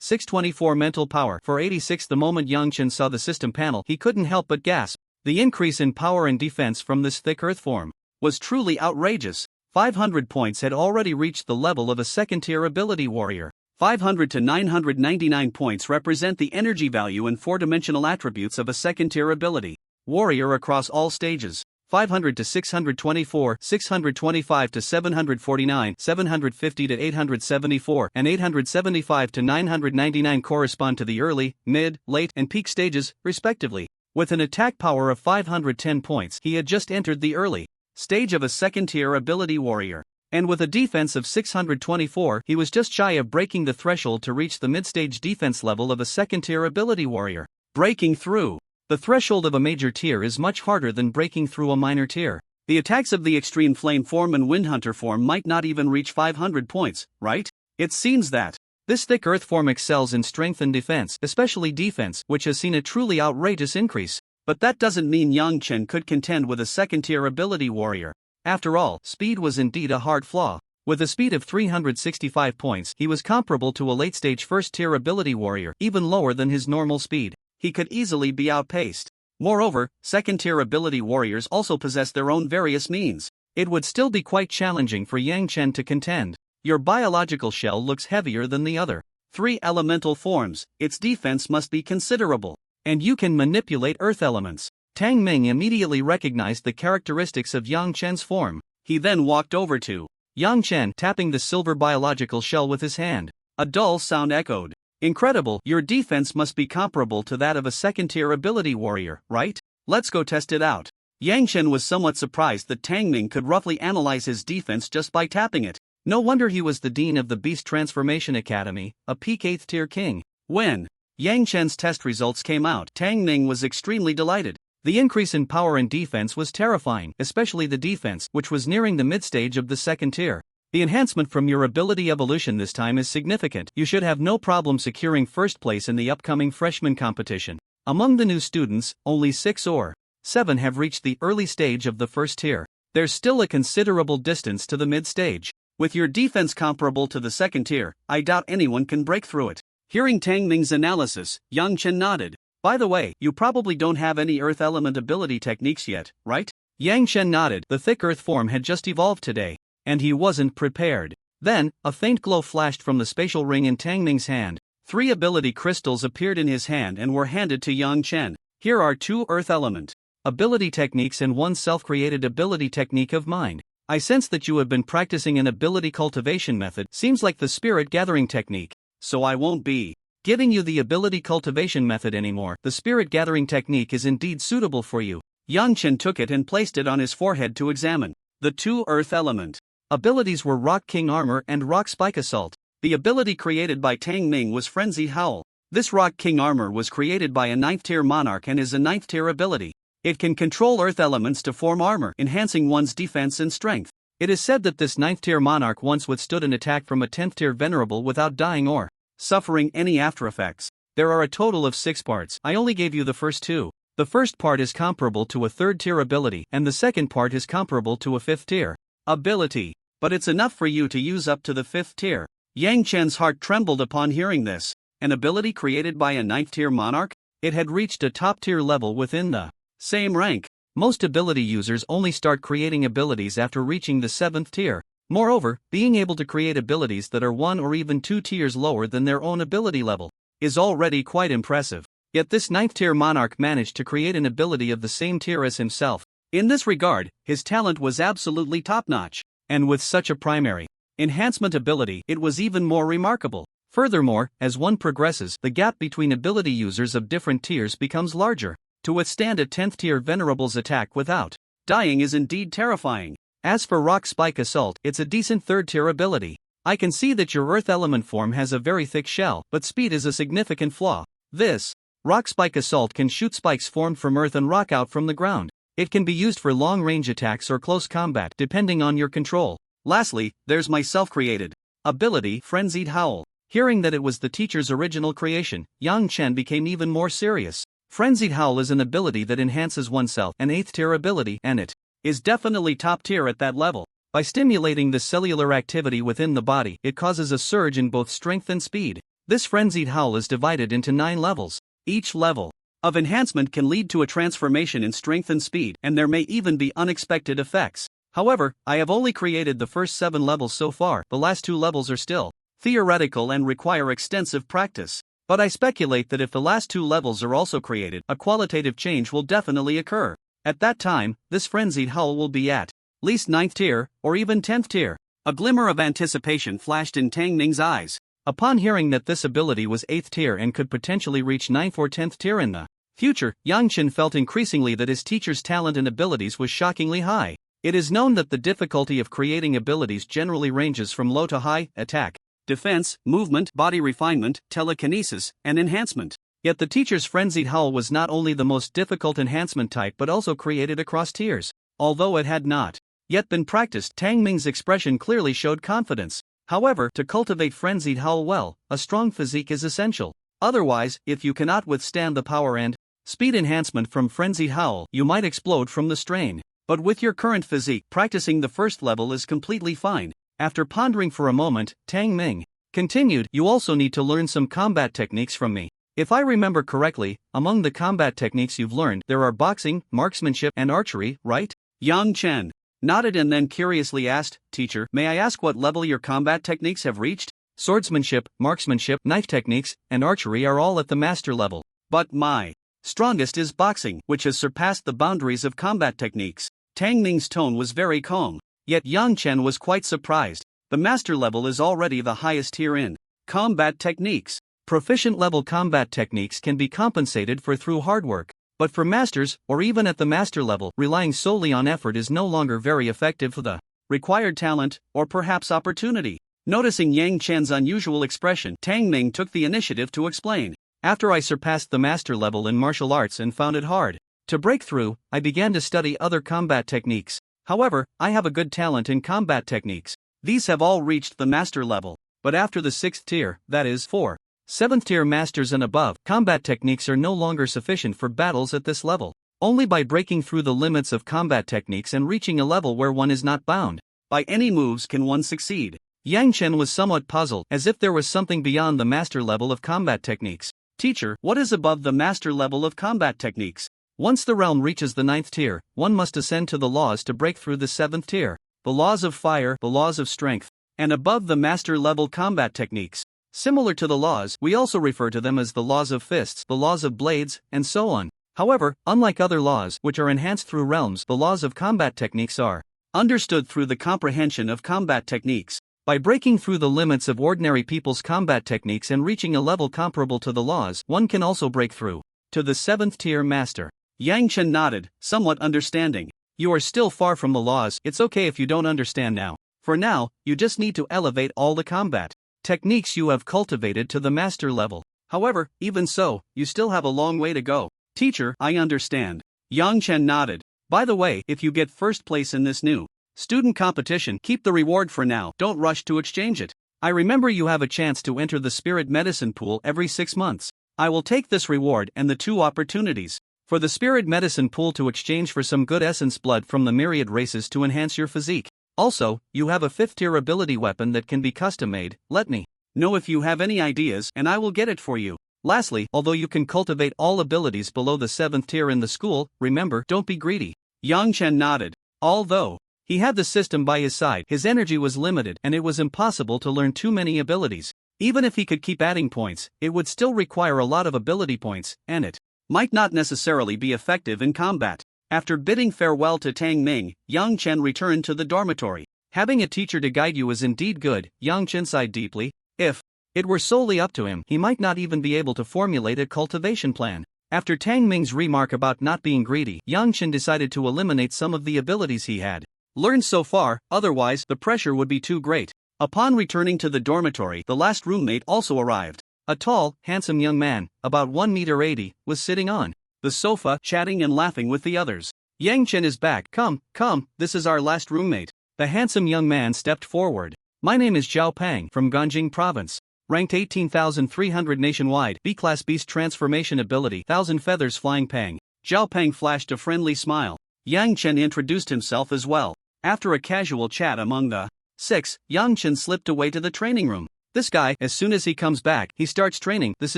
624 mental power, 486. The moment Yang Chen saw the system panel, he couldn't help but gasp. The increase in power and defense from this thick earth form was truly outrageous. 500 points had already reached the level of a second-tier ability warrior. 500 to 999 points represent the energy value and four-dimensional attributes of a second-tier ability warrior across all stages. 500 to 624, 625 to 749, 750 to 874, and 875 to 999 correspond to the early, mid, late, and peak stages, respectively. With an attack power of 510 points, he had just entered the early stage of a second-tier ability warrior. And with a defense of 624, he was just shy of breaking the threshold to reach the mid-stage defense level of a second-tier ability warrior. Breaking through the threshold of a major tier is much harder than breaking through a minor tier. The attacks of the Extreme Flame form and Wind Hunter form might not even reach 500 points, right? It seems that this thick earth form excels in strength and defense, especially defense, which has seen a truly outrageous increase. But that doesn't mean Yang Chen could contend with a second-tier ability warrior. After all, speed was indeed a hard flaw. With a speed of 365 points, he was comparable to a late-stage first-tier ability warrior, even lower than his normal speed. He could easily be outpaced. Moreover, second-tier ability warriors also possess their own various means. It would still be quite challenging for Yang Chen to contend. Your biological shell looks heavier than the other three elemental forms, its defense must be considerable. And you can manipulate earth elements. Tang Ming immediately recognized the characteristics of Yang Chen's form. He then walked over to Yang Chen, tapping the silver biological shell with his hand. A dull sound echoed. Incredible, your defense must be comparable to that of a second-tier ability warrior, right? Let's go test it out. Yang Chen was somewhat surprised that Tang Ming could roughly analyze his defense just by tapping it. No wonder he was the dean of the Beast Transformation Academy, a peak 8th tier king. When Yang Chen's test results came out, Tang Ming was extremely delighted. The increase in power and defense was terrifying, especially the defense, which was nearing the mid-stage of the 2nd tier. The enhancement from your ability evolution this time is significant. You should have no problem securing first place in the upcoming freshman competition. Among the new students, only 6 or 7 have reached the early stage of the 1st tier. There's still a considerable distance to the mid-stage. With your defense comparable to the 2nd tier, I doubt anyone can break through it. Hearing Tang Ming's analysis, Yang Chen nodded. By the way, you probably don't have any earth element ability techniques yet, right? Yang Chen nodded. The thick earth form had just evolved today, and he wasn't prepared. Then, a faint glow flashed from the spatial ring in Tang Ming's hand. 3 ability crystals appeared in his hand and were handed to Yang Chen. Here are 2 earth element ability techniques and 1 self-created ability technique of mine. I sense that you have been practicing an ability cultivation method. Seems like the spirit gathering technique. So I won't be giving you the ability cultivation method anymore. The spirit gathering technique is indeed suitable for you. Yang Chen took it and placed it on his forehead to examine. The 2 earth element abilities were Rock King Armor and Rock Spike Assault. The ability created by Tang Ming was Frenzied Howl. This Rock King Armor was created by a 9th tier monarch and is a 9th tier ability. It can control earth elements to form armor, enhancing one's defense and strength. It is said that this 9th tier monarch once withstood an attack from a 10th tier venerable without dying or suffering any after effects. There are a total of 6 parts. I only gave you the first 2. The first part is comparable to a 3rd tier ability, and the second part is comparable to a 5th tier ability. But it's enough for you to use up to the 5th tier. Yang Chen's heart trembled upon hearing this. An ability created by a 9th tier monarch? It had reached a top tier level within the same rank. Most ability users only start creating abilities after reaching the 7th tier. Moreover, being able to create abilities that are 1 or even 2 tiers lower than their own ability level is already quite impressive. Yet this 9th tier monarch managed to create an ability of the same tier as himself. In this regard, his talent was absolutely top-notch. And with such a primary enhancement ability, it was even more remarkable. Furthermore, as one progresses, the gap between ability users of different tiers becomes larger. To withstand a 10th tier venerable's attack without dying is indeed terrifying. As for Rock Spike Assault, it's a decent 3rd tier ability. I can see that your earth element form has a very thick shell, but speed is a significant flaw. This Rock Spike Assault can shoot spikes formed from earth and rock out from the ground. It can be used for long-range attacks or close combat, depending on your control. Lastly, there's my self-created ability, Frenzied Howl. Hearing that it was the teacher's original creation, Yang Chen became even more serious. Frenzied Howl is an ability that enhances oneself, an 8th tier ability, and it is definitely top tier at that level. By stimulating the cellular activity within the body, it causes a surge in both strength and speed. This Frenzied Howl is divided into 9 levels. Each level of enhancement can lead to a transformation in strength and speed, and there may even be unexpected effects. However, I have only created the first 7 levels so far. The last 2 levels are still theoretical and require extensive practice. But I speculate that if the last 2 levels are also created, a qualitative change will definitely occur. At that time, this Frenzied Howl will be at least 9th tier, or even 10th tier. A glimmer of anticipation flashed in Tang Ming's eyes. Upon hearing that this ability was 8th tier and could potentially reach 9th or 10th tier in the future, Yang Chen felt increasingly that his teacher's talent and abilities was shockingly high. It is known that the difficulty of creating abilities generally ranges from low to high: attack, defense, movement, body refinement, telekinesis, and enhancement. Yet the teacher's Frenzied Howl was not only the most difficult enhancement type but also created across tiers. Although it had not yet been practiced, Tang Ming's expression clearly showed confidence. However, to cultivate Frenzied Howl well, a strong physique is essential. Otherwise, if you cannot withstand the power and speed enhancement from Frenzied Howl, you might explode from the strain. But with your current physique, practicing the first level is completely fine. After pondering for a moment, Tang Ming continued, "You also need to learn some combat techniques from me. If I remember correctly, among the combat techniques you've learned, there are boxing, marksmanship, and archery, right?" Yang Chen nodded and then curiously asked, "Teacher, may I ask what level your combat techniques have reached?" "Swordsmanship, marksmanship, knife techniques, and archery are all at the master level. But my strongest is boxing, which has surpassed the boundaries of combat techniques." Tang Ming's tone was very calm. Yet Yang Chen was quite surprised. The master level is already the highest tier in combat techniques. Proficient level combat techniques can be compensated for through hard work. But for masters, or even at the master level, relying solely on effort is no longer very effective for the required talent, or perhaps opportunity. Noticing Yang Chen's unusual expression, Tang Ming took the initiative to explain. After I surpassed the master level in martial arts and found it hard to break through, I began to study other combat techniques. However, I have a good talent in combat techniques. These have all reached the master level. But after the 6th tier, that is, 4, 7th tier masters and above, combat techniques are no longer sufficient for battles at this level. Only by breaking through the limits of combat techniques and reaching a level where one is not bound by any moves can one succeed. Yang Chen was somewhat puzzled, as if there was something beyond the master level of combat techniques. Teacher, what is above the master level of combat techniques? Once the realm reaches the 9th tier, one must ascend to the laws to break through the 7th tier. The laws of fire, the laws of strength, and above the master level combat techniques. Similar to the laws, we also refer to them as the laws of fists, the laws of blades, and so on. However, unlike other laws, which are enhanced through realms, the laws of combat techniques are understood through the comprehension of combat techniques. By breaking through the limits of ordinary people's combat techniques and reaching a level comparable to the laws, one can also break through to the 7th tier master. Yang Chen nodded, somewhat understanding. You are still far from the laws, it's okay if you don't understand now. For now, you just need to elevate all the combat techniques you have cultivated to the master level. However, even so, you still have a long way to go. Teacher, I understand. Yang Chen nodded. By the way, if you get first place in this new student competition, keep the reward for now, don't rush to exchange it. I remember you have a chance to enter the spirit medicine pool every 6 months. I will take this reward and the 2 opportunities for the spirit medicine pool to exchange for some good essence blood from the myriad races to enhance your physique. Also, you have a 5th tier ability weapon that can be custom made. Let me know if you have any ideas and I will get it for you. Lastly, although you can cultivate all abilities below the 7th tier in the school, remember, don't be greedy. Yang Chen nodded. Although he had the system by his side, his energy was limited and it was impossible to learn too many abilities. Even if he could keep adding points, it would still require a lot of ability points, and it might not necessarily be effective in combat. After bidding farewell to Tang Ming, Yang Chen returned to the dormitory. Having a teacher to guide you is indeed good, Yang Chen sighed deeply. If it were solely up to him, he might not even be able to formulate a cultivation plan. After Tang Ming's remark about not being greedy, Yang Chen decided to eliminate some of the abilities he had learned so far, otherwise the pressure would be too great. Upon returning to the dormitory, the last roommate also arrived. A tall, handsome young man, about 1.80 meters, was sitting on the sofa, chatting and laughing with the others. Yang Chen is back. Come, this is our last roommate. The handsome young man stepped forward. My name is Zhao Pang from Ganjing Province. Ranked 18,300 nationwide, B-Class Beast Transformation Ability, 1,000 Feathers Flying Pang. Zhao Pang flashed a friendly smile. Yang Chen introduced himself as well. After a casual chat among the 6, Yang Chen slipped away to the training room. This guy, as soon as he comes back, he starts training. This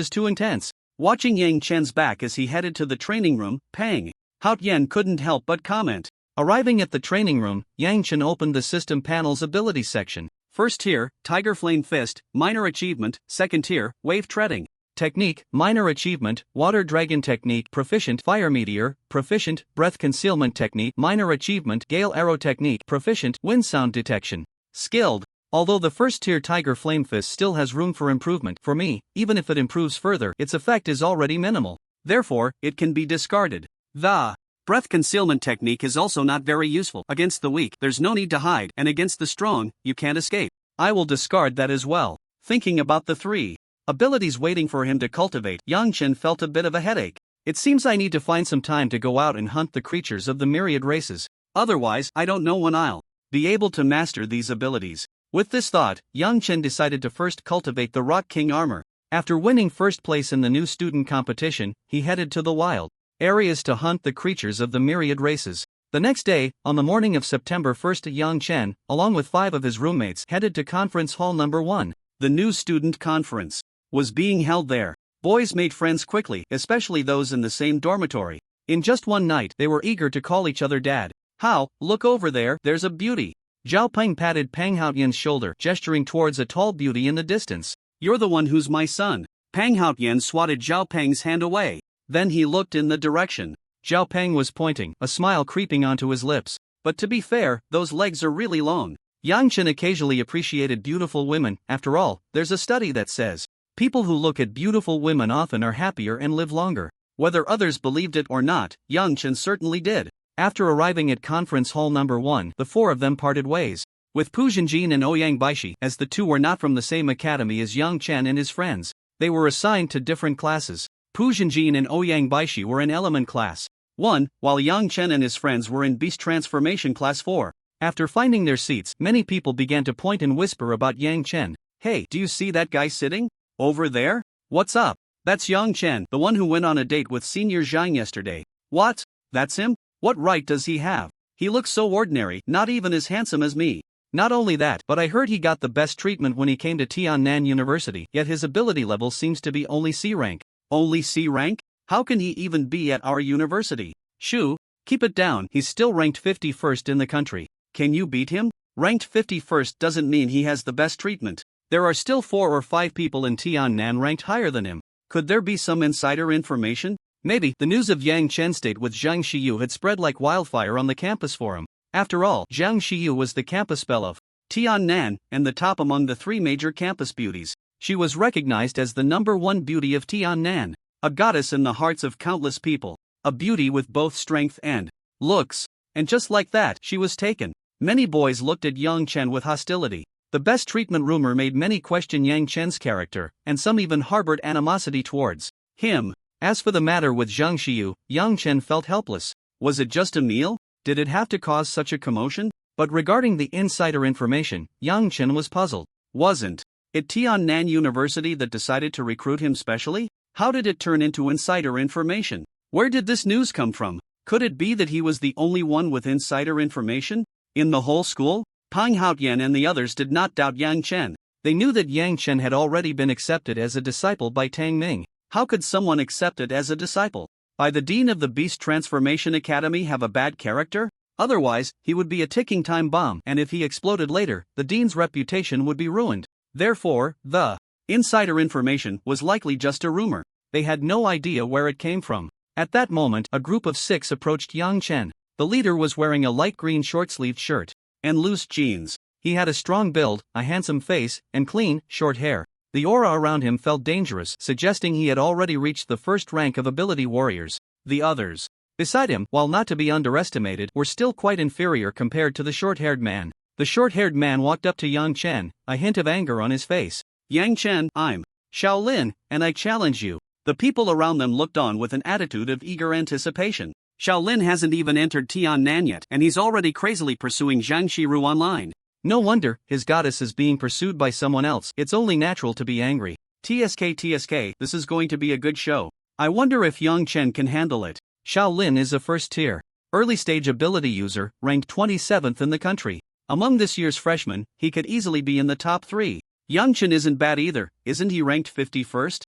is too intense. Watching Yang Chen's back as he headed to the training room, Pang Haotian couldn't help but comment. Arriving at the training room, Yang Chen opened the system panel's ability section. First tier, Tiger Flame Fist, minor achievement. Second tier, Wave Treading. Technique, minor achievement, Water Dragon Technique, proficient, Fire Meteor, proficient, Breath Concealment Technique, minor achievement, Gale Arrow Technique, proficient, Wind Sound Detection. Skilled. Although the first tier Tiger Flame Fist still has room for improvement, for me, even if it improves further, its effect is already minimal. Therefore, it can be discarded. The Breath Concealment Technique is also not very useful. Against the weak, there's no need to hide, and against the strong, you can't escape. I will discard that as well. Thinking about the 3 abilities waiting for him to cultivate, Yang Chen felt a bit of a headache. It seems I need to find some time to go out and hunt the creatures of the myriad races. Otherwise, I don't know when I'll be able to master these abilities. With this thought, Yang Chen decided to first cultivate the Rock King armor. After winning first place in the new student competition, he headed to the wild areas to hunt the creatures of the myriad races. The next day, on the morning of September 1st, Yang Chen, along with 5 of his roommates, headed to Conference Hall number 1. The new student conference was being held there. Boys made friends quickly, especially those in the same dormitory. In just one night, they were eager to call each other dad. How, look over there, there's a beauty. Zhao Peng patted Pang Haotian's shoulder, gesturing towards a tall beauty in the distance. You're the one who's my son. Pang Haotian swatted Zhao Peng's hand away. Then he looked in the direction Zhao Peng was pointing, a smile creeping onto his lips. But to be fair, those legs are really long. Yang Chen occasionally appreciated beautiful women. After all, there's a study that says people who look at beautiful women often are happier and live longer. Whether others believed it or not, Yang Chen certainly did. After arriving at conference hall number 1, the four of them parted ways. With Pu Zhenjin and Ouyang Baishi, as the two were not from the same academy as Yang Chen and his friends, they were assigned to different classes. Pu Zhenjin and Ouyang Baishi were in Element Class 1, while Yang Chen and his friends were in Beast Transformation Class 4. After finding their seats, many people began to point and whisper about Yang Chen. Hey, do you see that guy sitting over there? What's up? That's Yang Chen, the one who went on a date with Senior Zhang yesterday. What? That's him? What right does he have? He looks so ordinary, not even as handsome as me. Not only that, but I heard he got the best treatment when he came to Tiannan University, yet his ability level seems to be only C rank. Only C rank? How can he even be at our university? Shoo, keep it down, he's still ranked 51st in the country. Can you beat him? Ranked 51st doesn't mean he has the best treatment. There are still 4 or 5 people in Tiannan ranked higher than him. Could there be some insider information? Maybe. The news of Yang Chen's date with Zhang Xiyu had spread like wildfire on the campus for him. After all, Zhang Xiyu was the campus belle of Tiannan, and the top among the 3 major campus beauties. She was recognized as the #1 beauty of Tiannan, a goddess in the hearts of countless people, a beauty with both strength and looks. And just like that, she was taken. Many boys looked at Yang Chen with hostility. The best treatment rumor made many question Yang Chen's character, and some even harbored animosity towards him. As for the matter with Zhang Xiyu, Yang Chen felt helpless. Was it just a meal? Did it have to cause such a commotion? But regarding the insider information, Yang Chen was puzzled. Wasn't it Tiannan University that decided to recruit him specially? How did it turn into insider information? Where did this news come from? Could it be that he was the only one with insider information in the whole school? Pang Haotian and the others did not doubt Yang Chen. They knew that Yang Chen had already been accepted as a disciple by Tang Ming. How could someone accepted as a disciple by the dean of the Beast Transformation Academy have a bad character? Otherwise, he would be a ticking time bomb, and if he exploded later, the dean's reputation would be ruined. Therefore, the insider information was likely just a rumor. They had no idea where it came from. At that moment, a group of 6 approached Yang Chen. The leader was wearing a light green short-sleeved shirt and loose jeans. He had a strong build, a handsome face, and clean, short hair. The aura around him felt dangerous, suggesting he had already reached the first rank of ability warriors. The others beside him, while not to be underestimated, were still quite inferior compared to the short-haired man. The short-haired man walked up to Yang Chen, a hint of anger on his face. Yang Chen, I'm Shaolin, and I challenge you. The people around them looked on with an attitude of eager anticipation. Shaolin hasn't even entered Tiannan yet, and he's already crazily pursuing Zhang Shiru online. No wonder, his goddess is being pursued by someone else. It's only natural to be angry. TSK, this is going to be a good show. I wonder if Yang Chen can handle it. Shaolin is a first-tier, early-stage ability user, ranked 27th in the country. Among this year's freshmen, he could easily be in the top 3. Yang Chen isn't bad either, isn't he ranked 51st?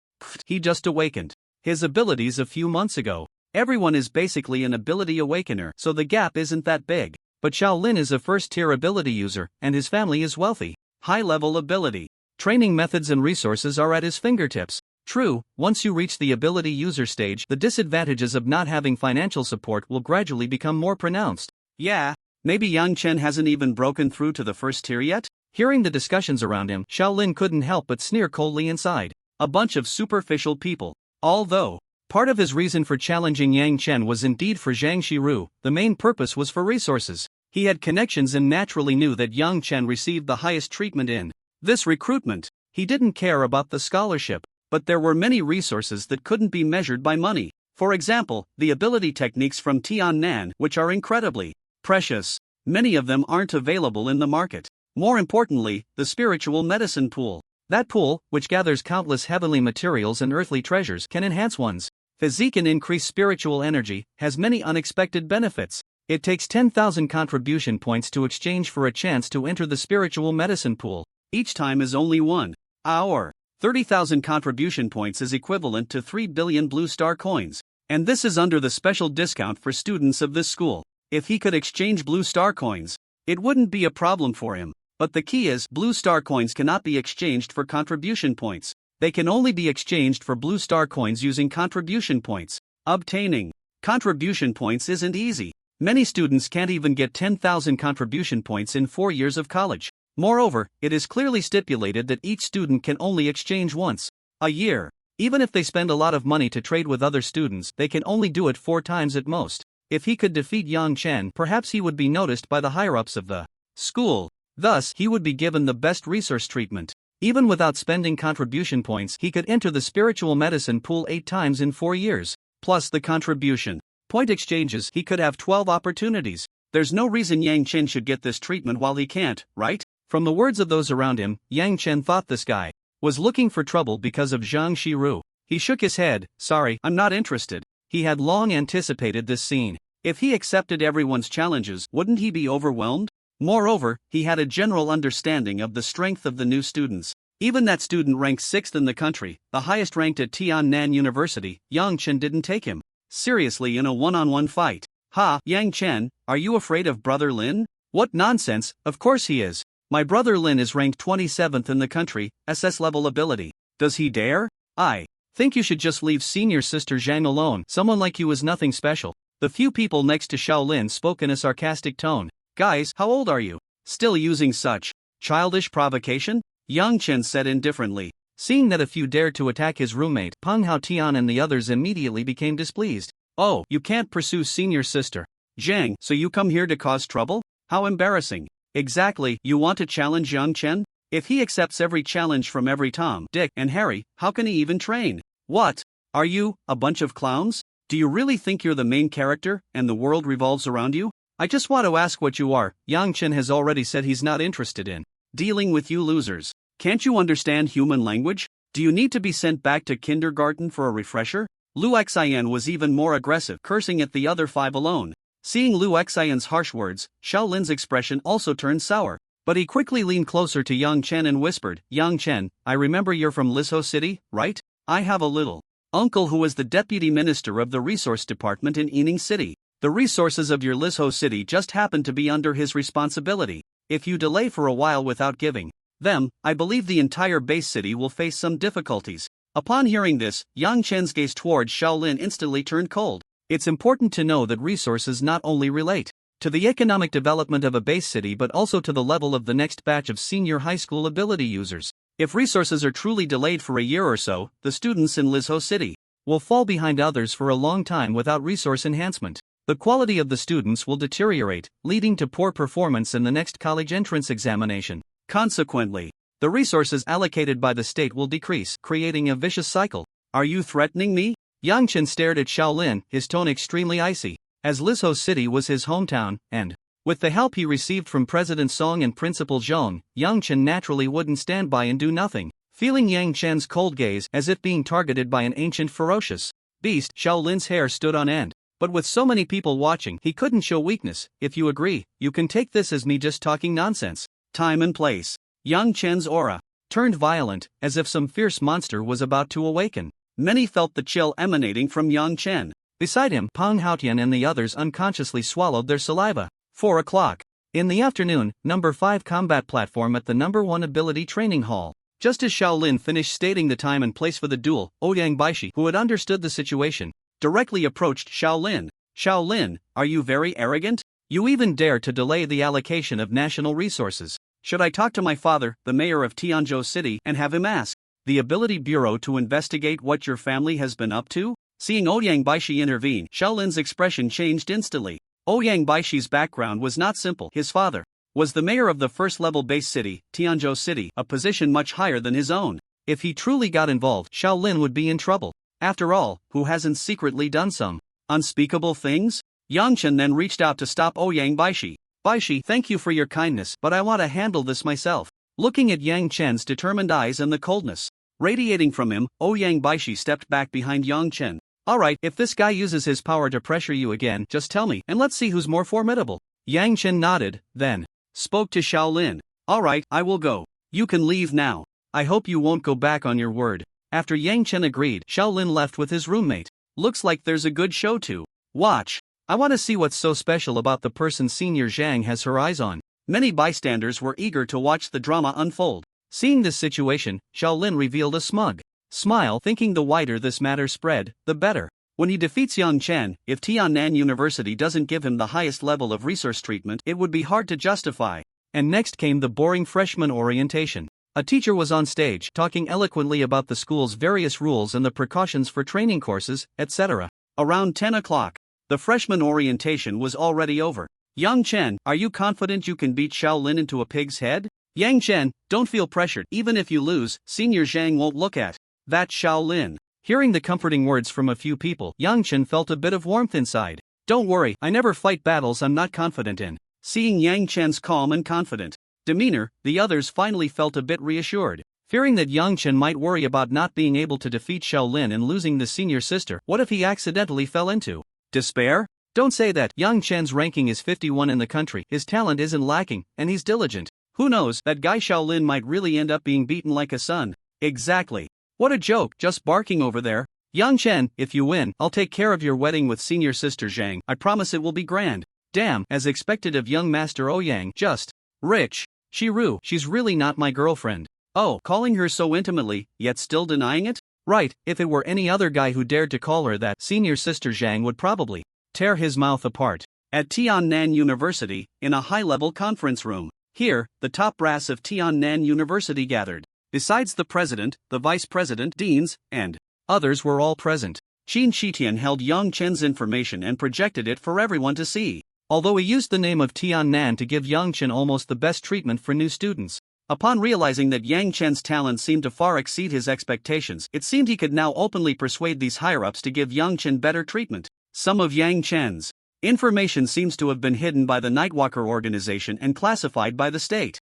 He just awakened his abilities a few months ago. Everyone is basically an ability awakener, so the gap isn't that big. But Shaolin is a first-tier ability user, and his family is wealthy. High-level ability training methods and resources are at his fingertips. True, once you reach the ability user stage, the disadvantages of not having financial support will gradually become more pronounced. Yeah, maybe Yang Chen hasn't even broken through to the first tier yet? Hearing the discussions around him, Shaolin couldn't help but sneer coldly inside. A bunch of superficial people. Although part of his reason for challenging Yang Chen was indeed for Zhang Shiru, the main purpose was for resources. He had connections and naturally knew that Yang Chen received the highest treatment in this recruitment. He didn't care about the scholarship, but there were many resources that couldn't be measured by money. For example, the ability techniques from Tiannan, which are incredibly precious. Many of them aren't available in the market. More importantly, the spiritual medicine pool. That pool, which gathers countless heavenly materials and earthly treasures, can enhance one's physique and increase spiritual energy, has many unexpected benefits. It takes 10,000 contribution points to exchange for a chance to enter the spiritual medicine pool. Each time is only 1 hour. 30,000 contribution points is equivalent to 3 billion blue star coins. And this is under the special discount for students of this school. If he could exchange blue star coins, it wouldn't be a problem for him. But the key is, blue star coins cannot be exchanged for contribution points. They can only be exchanged for blue star coins using contribution points. Obtaining contribution points isn't easy. Many students can't even get 10,000 contribution points in 4 years of college. Moreover, it is clearly stipulated that each student can only exchange once a year. Even if they spend a lot of money to trade with other students, they can only do it 4 times at most. If he could defeat Yang Chen, perhaps he would be noticed by the higher-ups of the school. Thus, he would be given the best resource treatment. Even without spending contribution points, he could enter the spiritual medicine pool 8 times in 4 years. Plus the contribution point exchanges, he could have 12 opportunities. There's no reason Yang Chen should get this treatment while he can't, right? From the words of those around him, Yang Chen thought this guy was looking for trouble because of Zhang Shiru. He shook his head. Sorry, I'm not interested. He had long anticipated this scene. If he accepted everyone's challenges, wouldn't he be overwhelmed? Moreover, he had a general understanding of the strength of the new students. Even that student ranked 6th in the country, the highest ranked at Tiannan University, Yang Chen didn't take him seriously in a one-on-one fight. Ha, Yang Chen, are you afraid of Brother Lin? What nonsense, of course he is. My brother Lin is ranked 27th in the country, SS level ability. Does he dare? I think you should just leave senior sister Zhang alone. Someone like you is nothing special. The few people next to Shaolin spoke in a sarcastic tone. Guys, how old are you? Still using such childish provocation? Yang Chen said indifferently. Seeing that a few dared to attack his roommate, Peng Haotian and the others immediately became displeased. Oh, you can't pursue senior sister Zhang, so you come here to cause trouble? How embarrassing. Exactly, you want to challenge Yang Chen? If he accepts every challenge from every Tom, Dick, and Harry, how can he even train? What? Are you, a bunch of clowns? Do you really think you're the main character, and the world revolves around you? I just want to ask what you are. Yang Chen has already said he's not interested in dealing with you losers. Can't you understand human language? Do you need to be sent back to kindergarten for a refresher? Lu Xian was even more aggressive, cursing at the other 5 alone. Seeing Lu Xian's harsh words, Shaolin's expression also turned sour. But he quickly leaned closer to Yang Chen and whispered, Yang Chen, I remember you're from Lizhou City, right? I have a little uncle who is the deputy minister of the resource department in Yining City. The resources of your Lizhou City just happen to be under his responsibility. If you delay for a while without giving them, I believe the entire base city will face some difficulties. Upon hearing this, Yang Chen's gaze towards Shaolin instantly turned cold. It's important to know that resources not only relate to the economic development of a base city but also to the level of the next batch of senior high school ability users. If resources are truly delayed for a year or so, the students in Lizhou City will fall behind others for a long time without resource enhancement. The quality of the students will deteriorate, leading to poor performance in the next college entrance examination. Consequently, the resources allocated by the state will decrease, creating a vicious cycle. Are you threatening me? Yang Chen stared at Shaolin, his tone extremely icy. As Lizhou City was his hometown, and with the help he received from President Song and Principal Zhong, Yang Chen naturally wouldn't stand by and do nothing. Feeling Yang Chen's cold gaze as if being targeted by an ancient ferocious beast, Shaolin's hair stood on end. But with so many people watching, he couldn't show weakness. If you agree, you can take this as me just talking nonsense. Time and place. Yang Chen's aura turned violent, as if some fierce monster was about to awaken. Many felt the chill emanating from Yang Chen. Beside him, Peng Haotian and the others unconsciously swallowed their saliva. 4 o'clock. In the afternoon, number 5 combat platform at the number 1 ability training hall. Just as Shaolin finished stating the time and place for the duel, Ouyang Baishi, who had understood the situation, directly approached Shaolin. Shaolin, are you very arrogant? You even dare to delay the allocation of national resources. Should I talk to my father, the mayor of Tianzhou City, and have him ask the Ability Bureau to investigate what your family has been up to? Seeing Ouyang Baishi intervene, Shaolin's expression changed instantly. Ouyang Baishi's background was not simple. His father was the mayor of the first-level base city, Tianzhou City, a position much higher than his own. If he truly got involved, Shaolin would be in trouble. After all, who hasn't secretly done some unspeakable things? Yang Chen then reached out to stop Ouyang Baishi. Baishi, thank you for your kindness, but I want to handle this myself. Looking at Yang Chen's determined eyes and the coldness radiating from him, Ouyang Baishi stepped back behind Yang Chen. Alright, if this guy uses his power to pressure you again, just tell me, and let's see who's more formidable. Yang Chen nodded, then spoke to Shaolin. Alright, I will go. You can leave now. I hope you won't go back on your word. After Yang Chen agreed, Shaolin left with his roommate. Looks like there's a good show to watch. I want to see what's so special about the person Senior Zhang has her eyes on. Many bystanders were eager to watch the drama unfold. Seeing this situation, Shaolin revealed a smug smile, thinking the wider this matter spread, the better. When he defeats Yang Chen, if Tiannan University doesn't give him the highest level of resource treatment, it would be hard to justify. And next came the boring freshman orientation. A teacher was on stage talking eloquently about the school's various rules and the precautions for training courses, etc. Around 10 o'clock, the freshman orientation was already over. Yang Chen, are you confident you can beat Shaolin into a pig's head? Yang Chen, don't feel pressured. Even if you lose, Senior Zhang won't look at that Shaolin. Hearing the comforting words from a few people, Yang Chen felt a bit of warmth inside. Don't worry, I never fight battles I'm not confident in. Seeing Yang Chen's calm and confident demeanor, the others finally felt a bit reassured. Fearing that Yang Chen might worry about not being able to defeat Shaolin and losing the senior sister, what if he accidentally fell into despair? Don't say that. Yang Chen's ranking is 51 in the country, his talent isn't lacking, and he's diligent. Who knows, that guy Shaolin might really end up being beaten like a son. Exactly. What a joke, just barking over there. Yang Chen, if you win, I'll take care of your wedding with senior sister Zhang. I promise it will be grand. Damn, as expected of young Master Ouyang, just rich. Shiru, she's really not my girlfriend. Oh, calling her so intimately, yet still denying it? Right, if it were any other guy who dared to call her that, senior sister Zhang would probably tear his mouth apart. At Tiannan University, in a high-level conference room. Here, the top brass of Tiannan University gathered. Besides the president, the vice president, deans, and others were all present. Qin Shitian held Yang Chen's information and projected it for everyone to see. Although he used the name of Tiannan to give Yang Chen almost the best treatment for new students. Upon realizing that Yang Chen's talent seemed to far exceed his expectations, it seemed he could now openly persuade these higher-ups to give Yang Chen better treatment. Some of Yang Chen's information seems to have been hidden by the Nightwalker organization and classified by the state.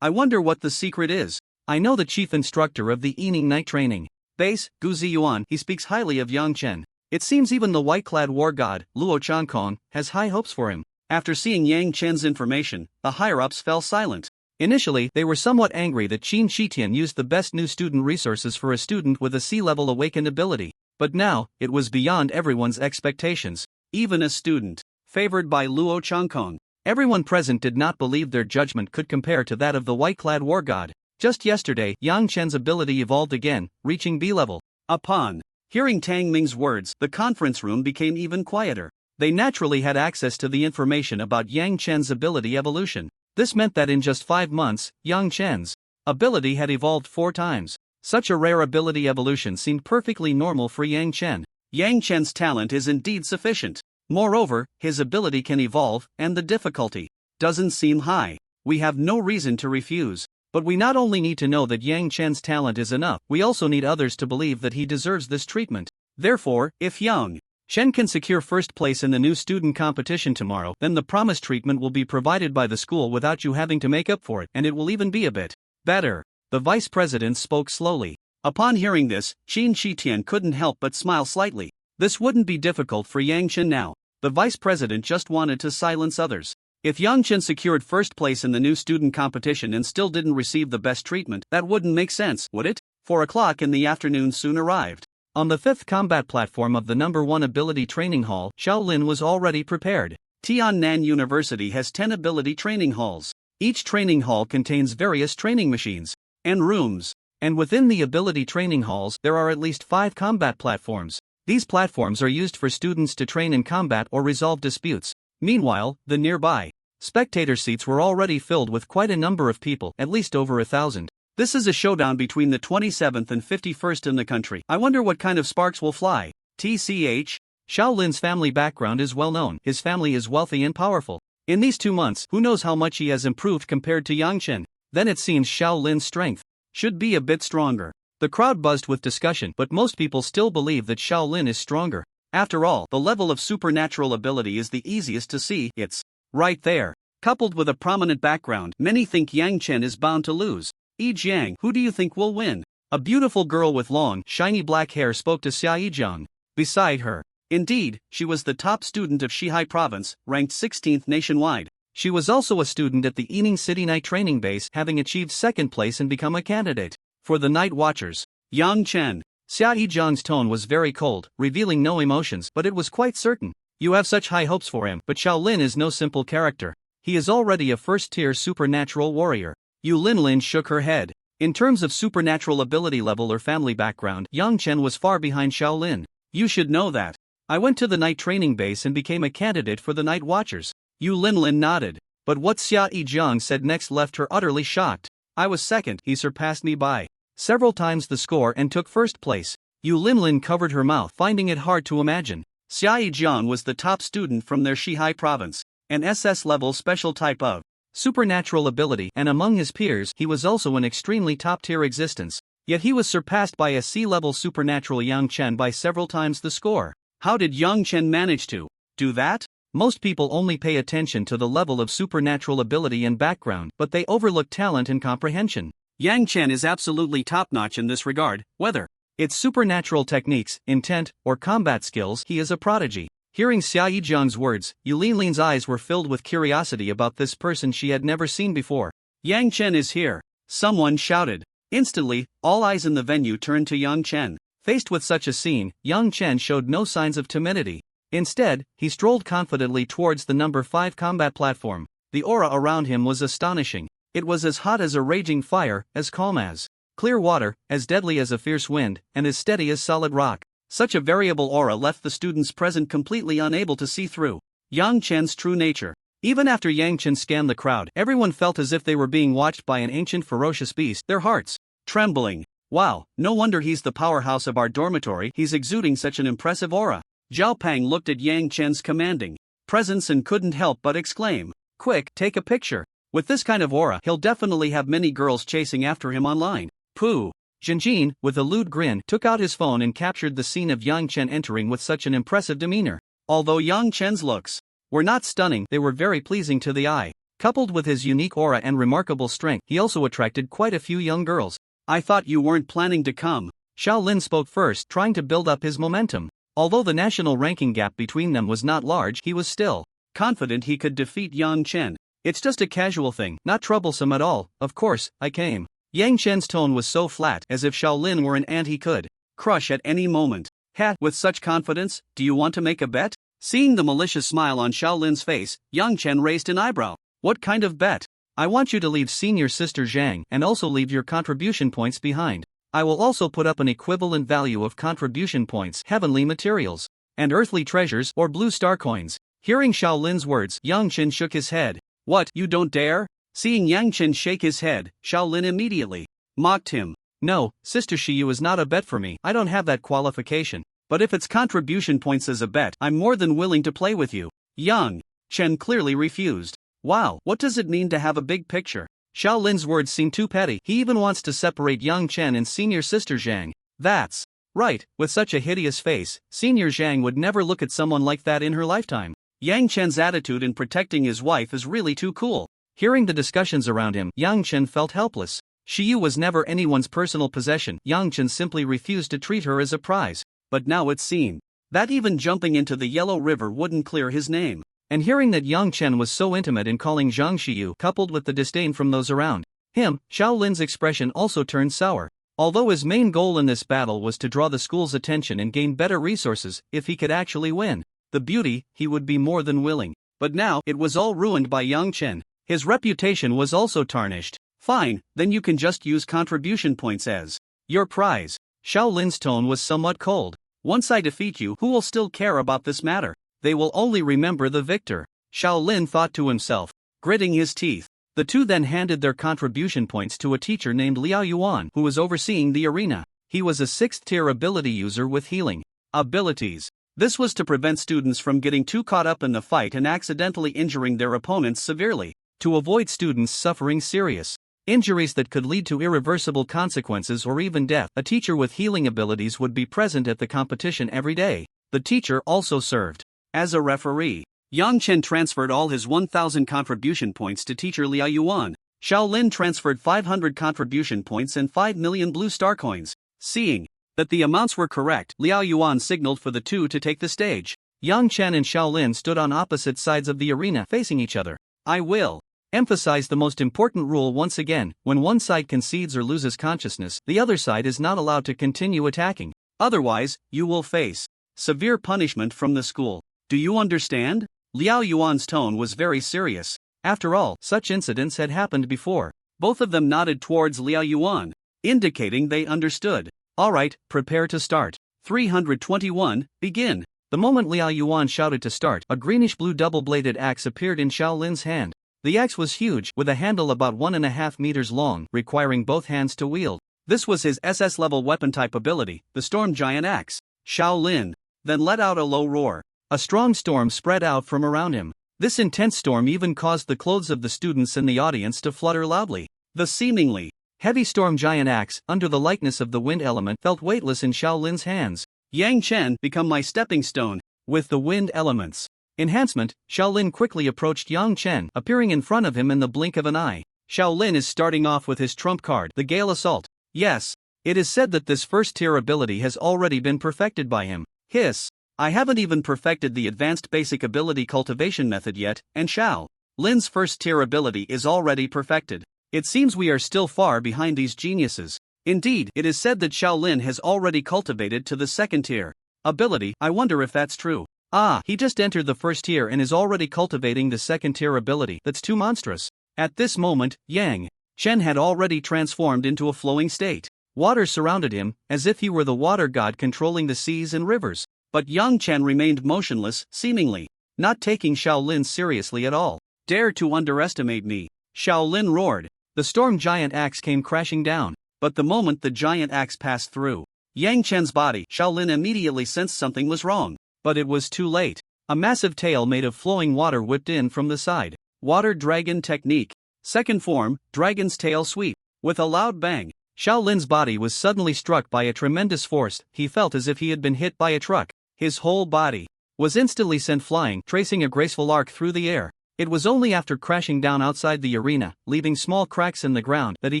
I wonder what the secret is. I know the chief instructor of the evening night training base, Gu Ziyuan, he speaks highly of Yang Chen. It seems even the white-clad war god, Luo Changkong, has high hopes for him. After seeing Yang Chen's information, the higher-ups fell silent. Initially, they were somewhat angry that Qin Shitian used the best new student resources for a student with a C-level awakened ability. But now, it was beyond everyone's expectations. Even a student favored by Luo Changkong. Everyone present did not believe their judgment could compare to that of the white-clad war god. Just yesterday, Yang Chen's ability evolved again, reaching B-level. Upon hearing Tang Ming's words, the conference room became even quieter. They naturally had access to the information about Yang Chen's ability evolution. This meant that in just 5 months, Yang Chen's ability had evolved 4 times. Such a rare ability evolution seemed perfectly normal for Yang Chen. Yang Chen's talent is indeed sufficient. Moreover, his ability can evolve, and the difficulty doesn't seem high. We have no reason to refuse. But we not only need to know that Yang Chen's talent is enough, we also need others to believe that he deserves this treatment. Therefore, if Yang Chen can secure first place in the new student competition tomorrow, then the promised treatment will be provided by the school without you having to make up for it, and it will even be a bit better. The vice president spoke slowly. Upon hearing this, Qin Shitian couldn't help but smile slightly. This wouldn't be difficult for Yang Chen now. The vice president just wanted to silence others. If Yang Chen secured first place in the new student competition and still didn't receive the best treatment, that wouldn't make sense, would it? 4 o'clock in the afternoon soon arrived. On the 5th combat platform of the number 1 ability training hall, Shaolin was already prepared. Tiannan University has 10 ability training halls. Each training hall contains various training machines and rooms. And within the ability training halls, there are at least 5 combat platforms. These platforms are used for students to train in combat or resolve disputes. Meanwhile, the nearby spectator seats were already filled with quite a number of people, at least over 1,000. This is a showdown between the 27th and 51st in the country. I wonder what kind of sparks will fly. TCH. Shaolin's family background is well known. His family is wealthy and powerful. In these 2 months, who knows how much he has improved compared to Yang Chen. Then it seems Shaolin's strength should be a bit stronger. The crowd buzzed with discussion, but most people still believe that Shaolin is stronger. After all, the level of supernatural ability is the easiest to see. It's right there. Coupled with a prominent background, many think Yang Chen is bound to lose. Jiang, who do you think will win? A beautiful girl with long, shiny black hair spoke to Xia Yijiang. Beside her. Indeed, she was the top student of Shihai Province, ranked 16th nationwide. She was also a student at the Ening City Night Training Base, having achieved 2nd place and become a candidate for the Night Watchers. Yang Chen. Xia Yijiang's tone was very cold, revealing no emotions, but it was quite certain. You have such high hopes for him, but Shaolin is no simple character. He is already a first-tier supernatural warrior. Yu Linlin shook her head. In terms of supernatural ability level or family background, Yang Chen was far behind Shaolin. You should know that. I went to the night training base and became a candidate for the Night Watchers. Yu Linlin nodded. But what Xia Yijiang said next left her utterly shocked. I was second, he surpassed me by several times the score and took first place. Yu Linlin covered her mouth, finding it hard to imagine. Xia Jiang was the top student from their Shihai province, an SS-level special type of supernatural ability, and among his peers he was also an extremely top-tier existence. Yet he was surpassed by a C-level supernatural Yang Chen by several times the score. How did Yang Chen manage to do that? Most people only pay attention to the level of supernatural ability and background, but they overlook talent and comprehension. Yang Chen is absolutely top-notch in this regard, whether it's supernatural techniques, intent, or combat skills, he is a prodigy. Hearing Xia Yijiang's words, Yu Linlin's eyes were filled with curiosity about this person she had never seen before. Yang Chen is here, someone shouted. Instantly, all eyes in the venue turned to Yang Chen. Faced with such a scene, Yang Chen showed no signs of timidity. Instead, he strolled confidently towards the number 5 combat platform. The aura around him was astonishing. It was as hot as a raging fire, as calm as clear water, as deadly as a fierce wind, and as steady as solid rock. Such a variable aura left the students present completely unable to see through Yang Chen's true nature. Even after Yang Chen scanned the crowd, everyone felt as if they were being watched by an ancient ferocious beast, their hearts trembling. Wow, no wonder he's the powerhouse of our dormitory, he's exuding such an impressive aura. Zhao Pang looked at Yang Chen's commanding presence and couldn't help but exclaim, "Quick, take a picture. With this kind of aura, he'll definitely have many girls chasing after him online." Pooh. Jinjin, with a lewd grin, took out his phone and captured the scene of Yang Chen entering with such an impressive demeanor. Although Yang Chen's looks were not stunning, they were very pleasing to the eye. Coupled with his unique aura and remarkable strength, he also attracted quite a few young girls. "I thought you weren't planning to come." Xiao Lin spoke first, trying to build up his momentum. Although the national ranking gap between them was not large, he was still confident he could defeat Yang Chen. "It's just a casual thing, not troublesome at all. Of course, I came." Yang Chen's tone was so flat, as if Xiao Lin were an ant he could crush at any moment. "Ha, with such confidence, do you want to make a bet?" Seeing the malicious smile on Xiao Lin's face, Yang Chen raised an eyebrow. "What kind of bet?" "I want you to leave senior sister Zhang and also leave your contribution points behind. I will also put up an equivalent value of contribution points, heavenly materials, and earthly treasures or blue star coins." Hearing Xiao Lin's words, Yang Chen shook his head. "What, you don't dare?" Seeing Yang Chen shake his head, Xiao Lin immediately mocked him. "No, Sister Shiyu is not a bet for me, I don't have that qualification. But if it's contribution points as a bet, I'm more than willing to play with you." Yang Chen clearly refused. Wow, what does it mean to have a big picture? Xiao Lin's words seem too petty. He even wants to separate Yang Chen and senior sister Zhang. That's right, with such a hideous face, senior Zhang would never look at someone like that in her lifetime. Yang Chen's attitude in protecting his wife is really too cool. Hearing the discussions around him, Yang Chen felt helpless. Shiyu was never anyone's personal possession. Yang Chen simply refused to treat her as a prize. But now it seemed that even jumping into the Yellow River wouldn't clear his name. And hearing that Yang Chen was so intimate in calling Zhang Shiyu, coupled with the disdain from those around him, Xiao Lin's expression also turned sour. Although his main goal in this battle was to draw the school's attention and gain better resources, if he could actually win the beauty, he would be more than willing. But now, it was all ruined by Yang Chen. His reputation was also tarnished. "Fine, then you can just use contribution points as your prize." Xiao Lin's tone was somewhat cold. "Once I defeat you, who will still care about this matter? They will only remember the victor." Xiao Lin thought to himself, gritting his teeth. The two then handed their contribution points to a teacher named Liao Yuan, who was overseeing the arena. He was a 6th-tier ability user with healing abilities. This was to prevent students from getting too caught up in the fight and accidentally injuring their opponents severely, to avoid students suffering serious injuries that could lead to irreversible consequences or even death. A teacher with healing abilities would be present at the competition every day. The teacher also served as a referee. Yang Chen transferred all his 1,000 contribution points to teacher Liao Yuan. Xiao Lin transferred 500 contribution points and 5 million blue star coins. Seeing that the amounts were correct, Liao Yuan signaled for the two to take the stage. Yang Chen and Xiao Lin stood on opposite sides of the arena facing each other. "I will emphasize the most important rule once again. When one side concedes or loses consciousness, the other side is not allowed to continue attacking. Otherwise, you will face severe punishment from the school. Do you understand?" Liao Yuan's tone was very serious. After all, such incidents had happened before. Both of them nodded towards Liao Yuan, indicating they understood. "All right, prepare to start. 321, begin." The moment Liao Yuan shouted to start, a greenish-blue double-bladed axe appeared in Xiao Lin's hand. The axe was huge, with a handle about 1.5 meters long, requiring both hands to wield. This was his SS-level weapon-type ability, the Storm Giant Axe. Shaolin then let out a low roar. A strong storm spread out from around him. This intense storm even caused the clothes of the students in the audience to flutter loudly. The seemingly heavy Storm Giant Axe, under the likeness of the wind element, felt weightless in Shaolin's hands. Yang Chen, become my stepping stone. With the wind element's enhancement, Shaolin quickly approached Yang Chen, appearing in front of him in the blink of an eye. Shaolin is starting off with his trump card, the Gale Assault. Yes, it is said that this first-tier ability has already been perfected by him. Hiss. I haven't even perfected the advanced basic ability cultivation method yet, and Shao Lin's first-tier ability is already perfected. It seems we are still far behind these geniuses. Indeed, it is said that Shaolin has already cultivated to the second-tier ability. I wonder if that's true. Ah, he just entered the first tier and is already cultivating the second-tier ability. That's too monstrous. At this moment, Yang Chen had already transformed into a flowing state. Water surrounded him, as if he were the water god controlling the seas and rivers. But Yang Chen remained motionless, seemingly not taking Shaolin seriously at all. Dare to underestimate me? Shaolin roared. The Storm Giant Axe came crashing down. But the moment the giant axe passed through Yang Chen's body, Shaolin immediately sensed something was wrong. But it was too late. A massive tail made of flowing water whipped in from the side. Water Dragon Technique. Second form, Dragon's Tail Sweep. With a loud bang, Shaolin's body was suddenly struck by a tremendous force. He felt as if he had been hit by a truck. His whole body was instantly sent flying, tracing a graceful arc through the air. It was only after crashing down outside the arena, leaving small cracks in the ground, that he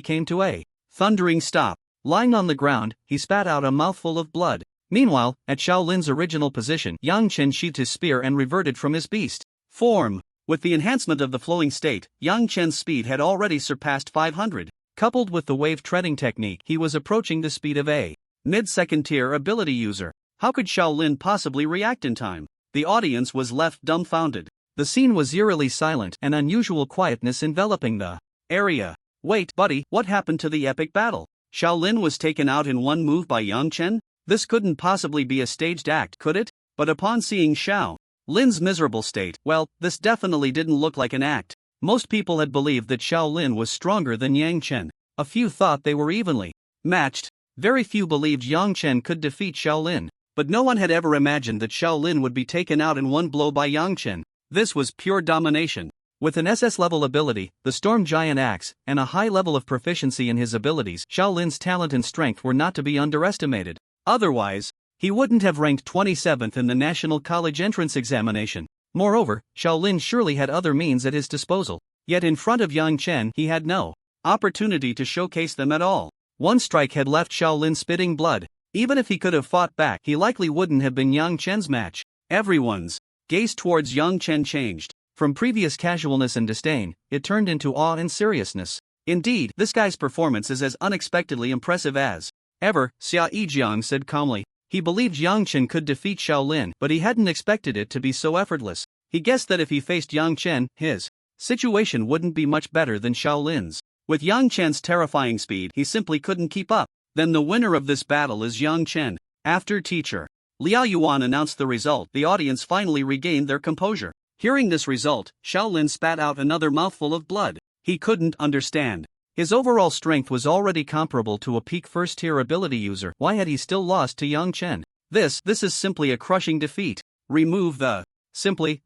came to a thundering stop. Lying on the ground, he spat out a mouthful of blood. Meanwhile, at Shaolin's original position, Yang Chen sheathed his spear and reverted from his beast form. With the enhancement of the flowing state, Yang Chen's speed had already surpassed 500. Coupled with the wave treading technique, he was approaching the speed of a mid-second tier ability user. How could Shaolin possibly react in time? The audience was left dumbfounded. The scene was eerily silent, an unusual quietness enveloping the area. Wait, buddy, what happened to the epic battle? Shaolin was taken out in one move by Yang Chen? This couldn't possibly be a staged act, could it? But upon seeing Shao Lin's miserable state, well, this definitely didn't look like an act. Most people had believed that Shaolin was stronger than Yang Chen. A few thought they were evenly matched. Very few believed Yang Chen could defeat Shaolin. But no one had ever imagined that Shaolin would be taken out in one blow by Yang Chen. This was pure domination. With an SS-level ability, the Storm Giant Axe, and a high level of proficiency in his abilities, Shaolin's talent and strength were not to be underestimated. Otherwise, he wouldn't have ranked 27th in the National College Entrance Examination. Moreover, Shaolin surely had other means at his disposal. Yet in front of Yang Chen, he had no opportunity to showcase them at all. One strike had left Shaolin spitting blood. Even if he could have fought back, he likely wouldn't have been Yang Chen's match. Everyone's gaze towards Yang Chen changed. From previous casualness and disdain, it turned into awe and seriousness. Indeed, this guy's performance is as unexpectedly impressive as ever, Xia Yijiang said calmly. He believed Yang Chen could defeat Shaolin, but he hadn't expected it to be so effortless. He guessed that if he faced Yang Chen, his situation wouldn't be much better than Shaolin's. With Yang Chen's terrifying speed, he simply couldn't keep up. Then the winner of this battle is Yang Chen. After teacher Liao Yuan announced the result, the audience finally regained their composure. Hearing this result, Shaolin spat out another mouthful of blood. He couldn't understand. His overall strength was already comparable to a peak first-tier ability user. Why had he still lost to Yang Chen? This is simply a crushing defeat. Remove the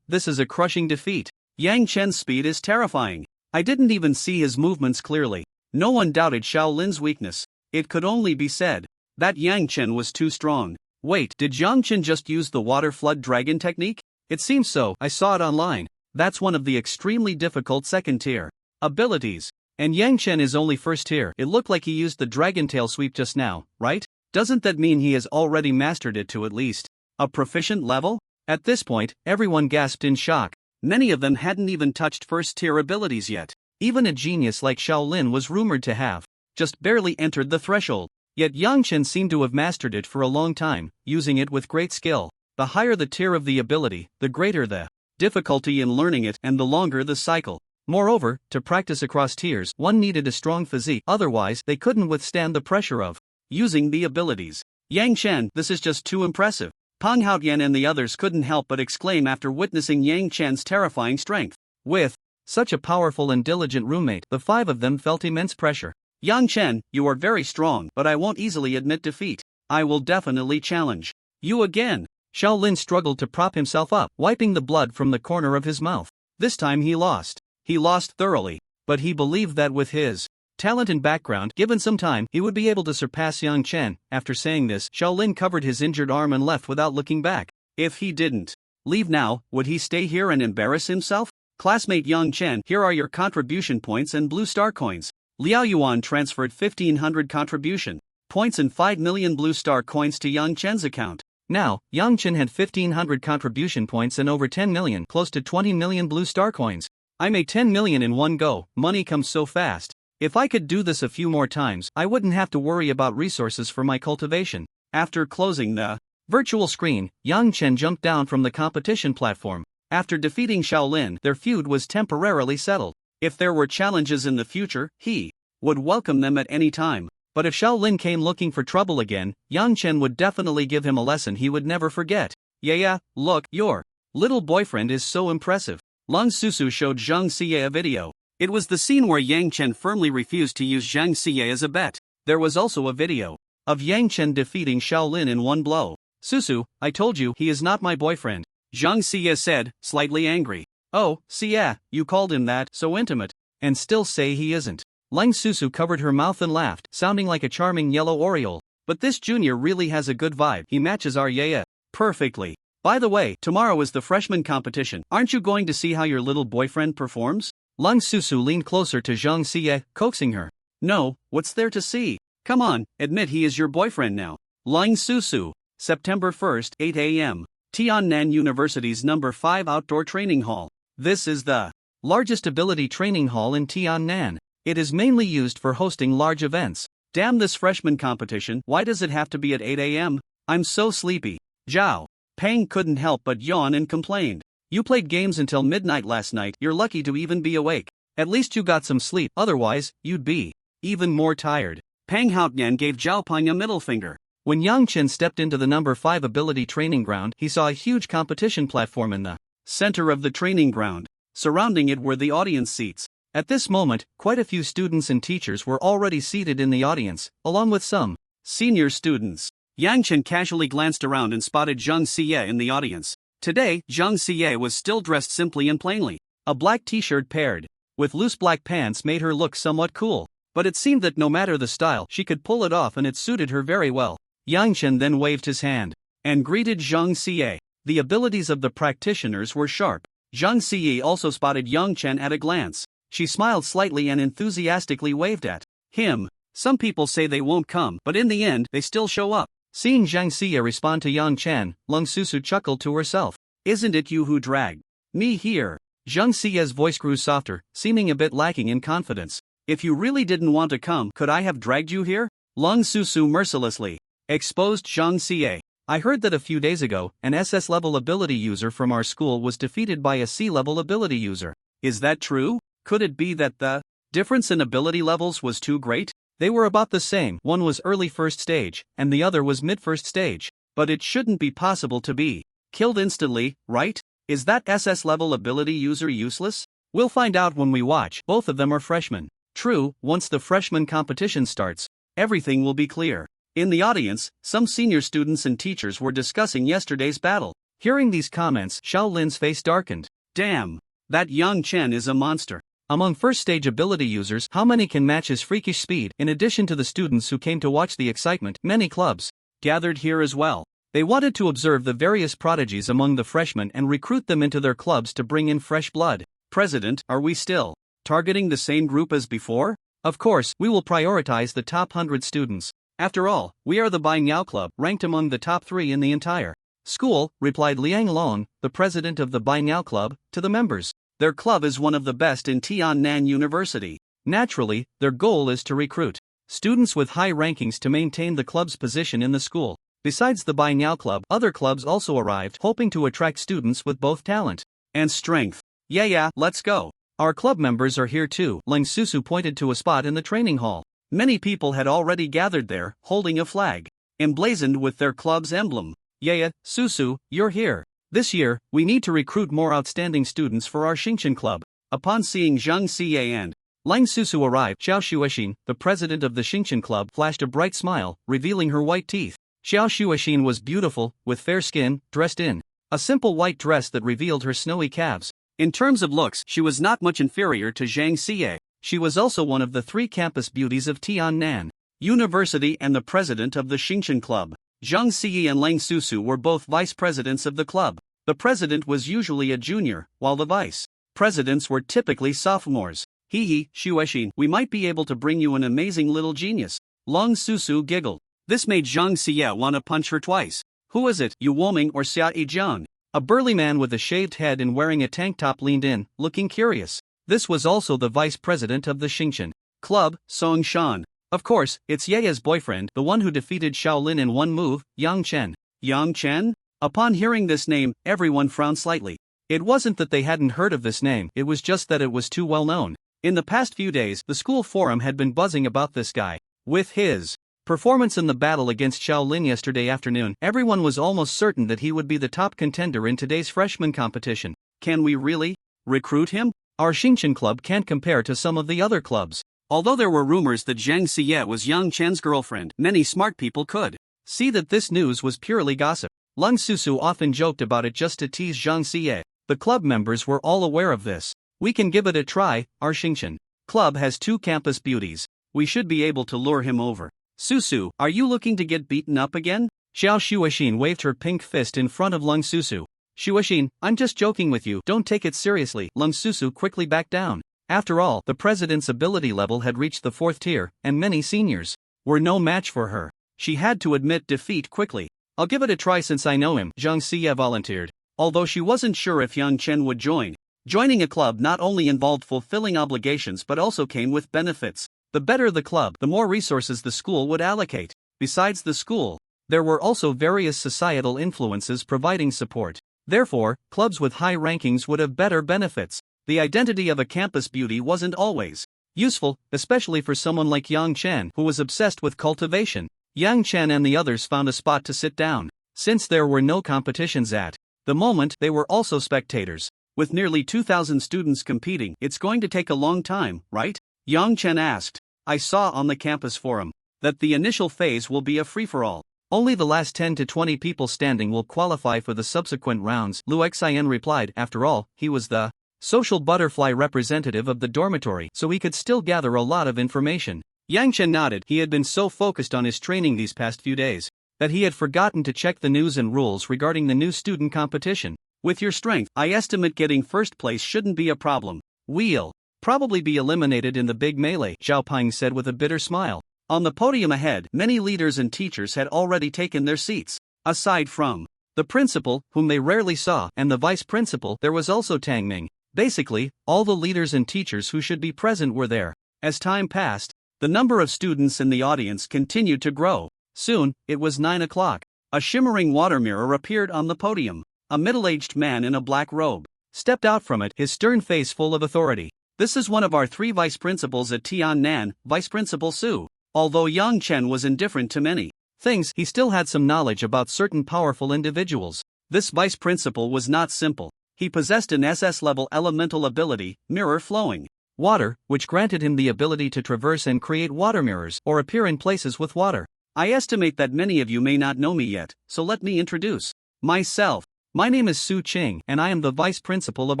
this is a crushing defeat. Yang Chen's speed is terrifying. I didn't even see his movements clearly. No one doubted Shaolin's weakness. It could only be said that Yang Chen was too strong. Wait, did Yang Chen just use the water flood dragon technique? It seems so, I saw it online. That's one of the extremely difficult second-tier abilities. And Yang Chen is only first-tier. It looked like he used the Dragon Tail Sweep just now, right? Doesn't that mean he has already mastered it to at least a proficient level? At this point, everyone gasped in shock. Many of them hadn't even touched first-tier abilities yet. Even a genius like Shaolin was rumored to have just barely entered the threshold. Yet Yang Chen seemed to have mastered it for a long time, using it with great skill. The higher the tier of the ability, the greater the difficulty in learning it and the longer the cycle. Moreover, to practice across tiers, one needed a strong physique, otherwise they couldn't withstand the pressure of using the abilities. Yang Chen, this is just too impressive. Pang Haotian and the others couldn't help but exclaim after witnessing Yang Chen's terrifying strength. With Such a powerful and diligent roommate, the five of them felt immense pressure. Yang Chen, you are very strong, but I won't easily admit defeat. I will definitely challenge you again. Shaolin struggled to prop himself up, wiping the blood from the corner of his mouth. This time he lost. He lost thoroughly, but he believed that with his talent and background, given some time, he would be able to surpass Yang Chen. After saying this, Shaolin covered his injured arm and left without looking back. If he didn't leave now, would he stay here and embarrass himself? Classmate Yang Chen, here are your contribution points and blue star coins. Liao Yuan transferred 1,500 contribution points and 5 million blue star coins to Yang Chen's account. Now, Yang Chen had 1,500 contribution points and over 10 million, close to 20 million blue star coins. I made 10 million in one go, money comes so fast. If I could do this a few more times, I wouldn't have to worry about resources for my cultivation. After closing the virtual screen, Yang Chen jumped down from the competition platform. After defeating Shaolin, their feud was temporarily settled. If there were challenges in the future, he would welcome them at any time. But if Shaolin came looking for trouble again, Yang Chen would definitely give him a lesson he would never forget. Yeah, look, your little boyfriend is so impressive. Lung Susu showed Zhang Xie a video. It was the scene where Yang Chen firmly refused to use Zhang Xie as a bet. There was also a video of Yang Chen defeating Shaolin in one blow. Susu, I told you he is not my boyfriend, Zhang Xie said, slightly angry. Oh, Xie, you called him that, so intimate, and still say he isn't. Lang Susu covered her mouth and laughed, sounding like a charming yellow oriole. But this junior really has a good vibe. He matches our Yaya perfectly. By the way, tomorrow is the freshman competition. Aren't you going to see how your little boyfriend performs? Lang Susu leaned closer to Zhang Xie, coaxing her. No, what's there to see? Come on, admit he is your boyfriend now. Lang Susu, September 1st, 8 a.m. Tiannan University's No. 5 Outdoor Training Hall. This is the largest ability training hall in Tiannan. It is mainly used for hosting large events. Damn this freshman competition, why does it have to be at 8 a.m.? I'm so sleepy. Zhao Peng couldn't help but yawn and complained. You played games until midnight last night, you're lucky to even be awake. At least you got some sleep, otherwise, you'd be even more tired. Peng Haotian gave Zhao Peng a middle finger. When Yang Chen stepped into the No. 5 ability training ground, he saw a huge competition platform in the center of the training ground. Surrounding it were the audience seats. At this moment, quite a few students and teachers were already seated in the audience, along with some senior students. Yang Chen casually glanced around and spotted Zhang Xie in the audience. Today, Zhang Xie was still dressed simply and plainly. A black t-shirt paired with loose black pants made her look somewhat cool. But it seemed that no matter the style, she could pull it off and it suited her very well. Yang Chen then waved his hand and greeted Zhang Xie. The abilities of the practitioners were sharp. Zhang Xie also spotted Yang Chen at a glance. She smiled slightly and enthusiastically waved at him. Some people say they won't come, but in the end, they still show up. Seeing Zhang Xie respond to Yang Chen, Lung Susu chuckled to herself. Isn't it you who dragged me here? Zhang Xie's voice grew softer, seeming a bit lacking in confidence. If you really didn't want to come, could I have dragged you here? Lung Susu mercilessly exposed Zhang Xie. I heard that a few days ago, an SS-level ability user from our school was defeated by a C-level ability user. Is that true? Could it be that the difference in ability levels was too great? They were about the same, one was early first stage, and the other was mid-first stage. But it shouldn't be possible to be killed instantly, right? Is that SS-level ability user useless? We'll find out when we watch. Both of them are freshmen. True, once the freshman competition starts, everything will be clear. In the audience, some senior students and teachers were discussing yesterday's battle. Hearing these comments, Xiao Lin's face darkened. Damn, that Yang Chen is a monster. Among first-stage ability users, how many can match his freakish speed? In addition to the students who came to watch the excitement, many clubs gathered here as well. They wanted to observe the various prodigies among the freshmen and recruit them into their clubs to bring in fresh blood. President, are we still targeting the same group as before? Of course, we will prioritize the top 100 students. After all, we are the Bai Niao Club, ranked among the top 3 in the entire school, replied Liang Long, the president of the Bai Niao Club, to the members. Their club is one of the best in Tiannan University. Naturally, their goal is to recruit students with high rankings to maintain the club's position in the school. Besides the Bai Niao Club, other clubs also arrived, hoping to attract students with both talent and strength. Yeah, let's go. Our club members are here too. Leng Susu pointed to a spot in the training hall. Many people had already gathered there, holding a flag emblazoned with their club's emblem. Yeah, Susu, you're here. This year, we need to recruit more outstanding students for our Xingqian club. Upon seeing Zhang Xiye and Lang Susu arrive, Xiao Shuixin, the president of the Xingqian club, flashed a bright smile, revealing her white teeth. Xiao Shuixin was beautiful, with fair skin, dressed in a simple white dress that revealed her snowy calves. In terms of looks, she was not much inferior to Zhang Xiye. She was also one of the 3 campus beauties of Tiannan University and the president of the Xingqian club. Zhang Xiye and Lang Susu were both vice presidents of the club. The president was usually a junior, while the vice presidents were typically sophomores. Hee hee, Shuixin, we might be able to bring you an amazing little genius. Lang Susu giggled. This made Zhang Xiye want to punch her twice. Who is it, Yu Woming or Xia Yijiang? A burly man with a shaved head and wearing a tank top leaned in, looking curious. This was also the vice president of the Xingqian club, Song Shan. Of course, it's Ye's boyfriend, the one who defeated Shaolin in one move, Yang Chen. Yang Chen? Upon hearing this name, everyone frowned slightly. It wasn't that they hadn't heard of this name, it was just that it was too well known. In the past few days, the school forum had been buzzing about this guy. With his performance in the battle against Shaolin yesterday afternoon, everyone was almost certain that he would be the top contender in today's freshman competition. Can we really recruit him? Our Xingqian club can't compare to some of the other clubs. Although there were rumors that Zhang Xiye was Yang Chen's girlfriend, many smart people could see that this news was purely gossip. Lang Susu often joked about it just to tease Zhang Xiye. The club members were all aware of this. We can give it a try, our Xingqian club has 2 campus beauties. We should be able to lure him over. Susu, are you looking to get beaten up again? Xiao Shuixin waved her pink fist in front of Lang Susu. Shuixin, I'm just joking with you, don't take it seriously. Lang Susu quickly backed down. After all, the president's ability level had reached the 4th tier, and many seniors were no match for her. She had to admit defeat quickly. I'll give it a try since I know him, Zhang Xiye volunteered. Although she wasn't sure if Yang Chen would join. Joining a club not only involved fulfilling obligations but also came with benefits. The better the club, the more resources the school would allocate. Besides the school, there were also various societal influences providing support. Therefore, clubs with high rankings would have better benefits. The identity of a campus beauty wasn't always useful, especially for someone like Yang Chen, who was obsessed with cultivation. Yang Chen and the others found a spot to sit down. Since there were no competitions at the moment, they were also spectators. With nearly 2,000 students competing, it's going to take a long time, right? Yang Chen asked. I saw on the campus forum that the initial phase will be a free-for-all. Only the last 10 to 20 people standing will qualify for the subsequent rounds, Lu Xian replied. After all, he was the social butterfly representative of the dormitory, so he could still gather a lot of information. Yang Chen nodded. He had been so focused on his training these past few days that he had forgotten to check the news and rules regarding the new student competition. With your strength, I estimate getting first place shouldn't be a problem. We'll probably be eliminated in the big melee, Zhao Ping said with a bitter smile. On the podium ahead, many leaders and teachers had already taken their seats. Aside from the principal, whom they rarely saw, and the vice principal, there was also Tang Ming. Basically, all the leaders and teachers who should be present were there. As time passed, the number of students in the audience continued to grow. Soon, it was 9 o'clock. A shimmering water mirror appeared on the podium. A middle-aged man in a black robe stepped out from it, his stern face full of authority. This is one of our 3 vice principals at Tiannan, Vice Principal Su. Although Yang Chen was indifferent to many things, he still had some knowledge about certain powerful individuals. This vice principal was not simple. He possessed an SS-level elemental ability, Mirror Flowing Water, which granted him the ability to traverse and create water mirrors or appear in places with water. I estimate that many of you may not know me yet, so let me introduce myself. My name is Su Qing, and I am the vice principal of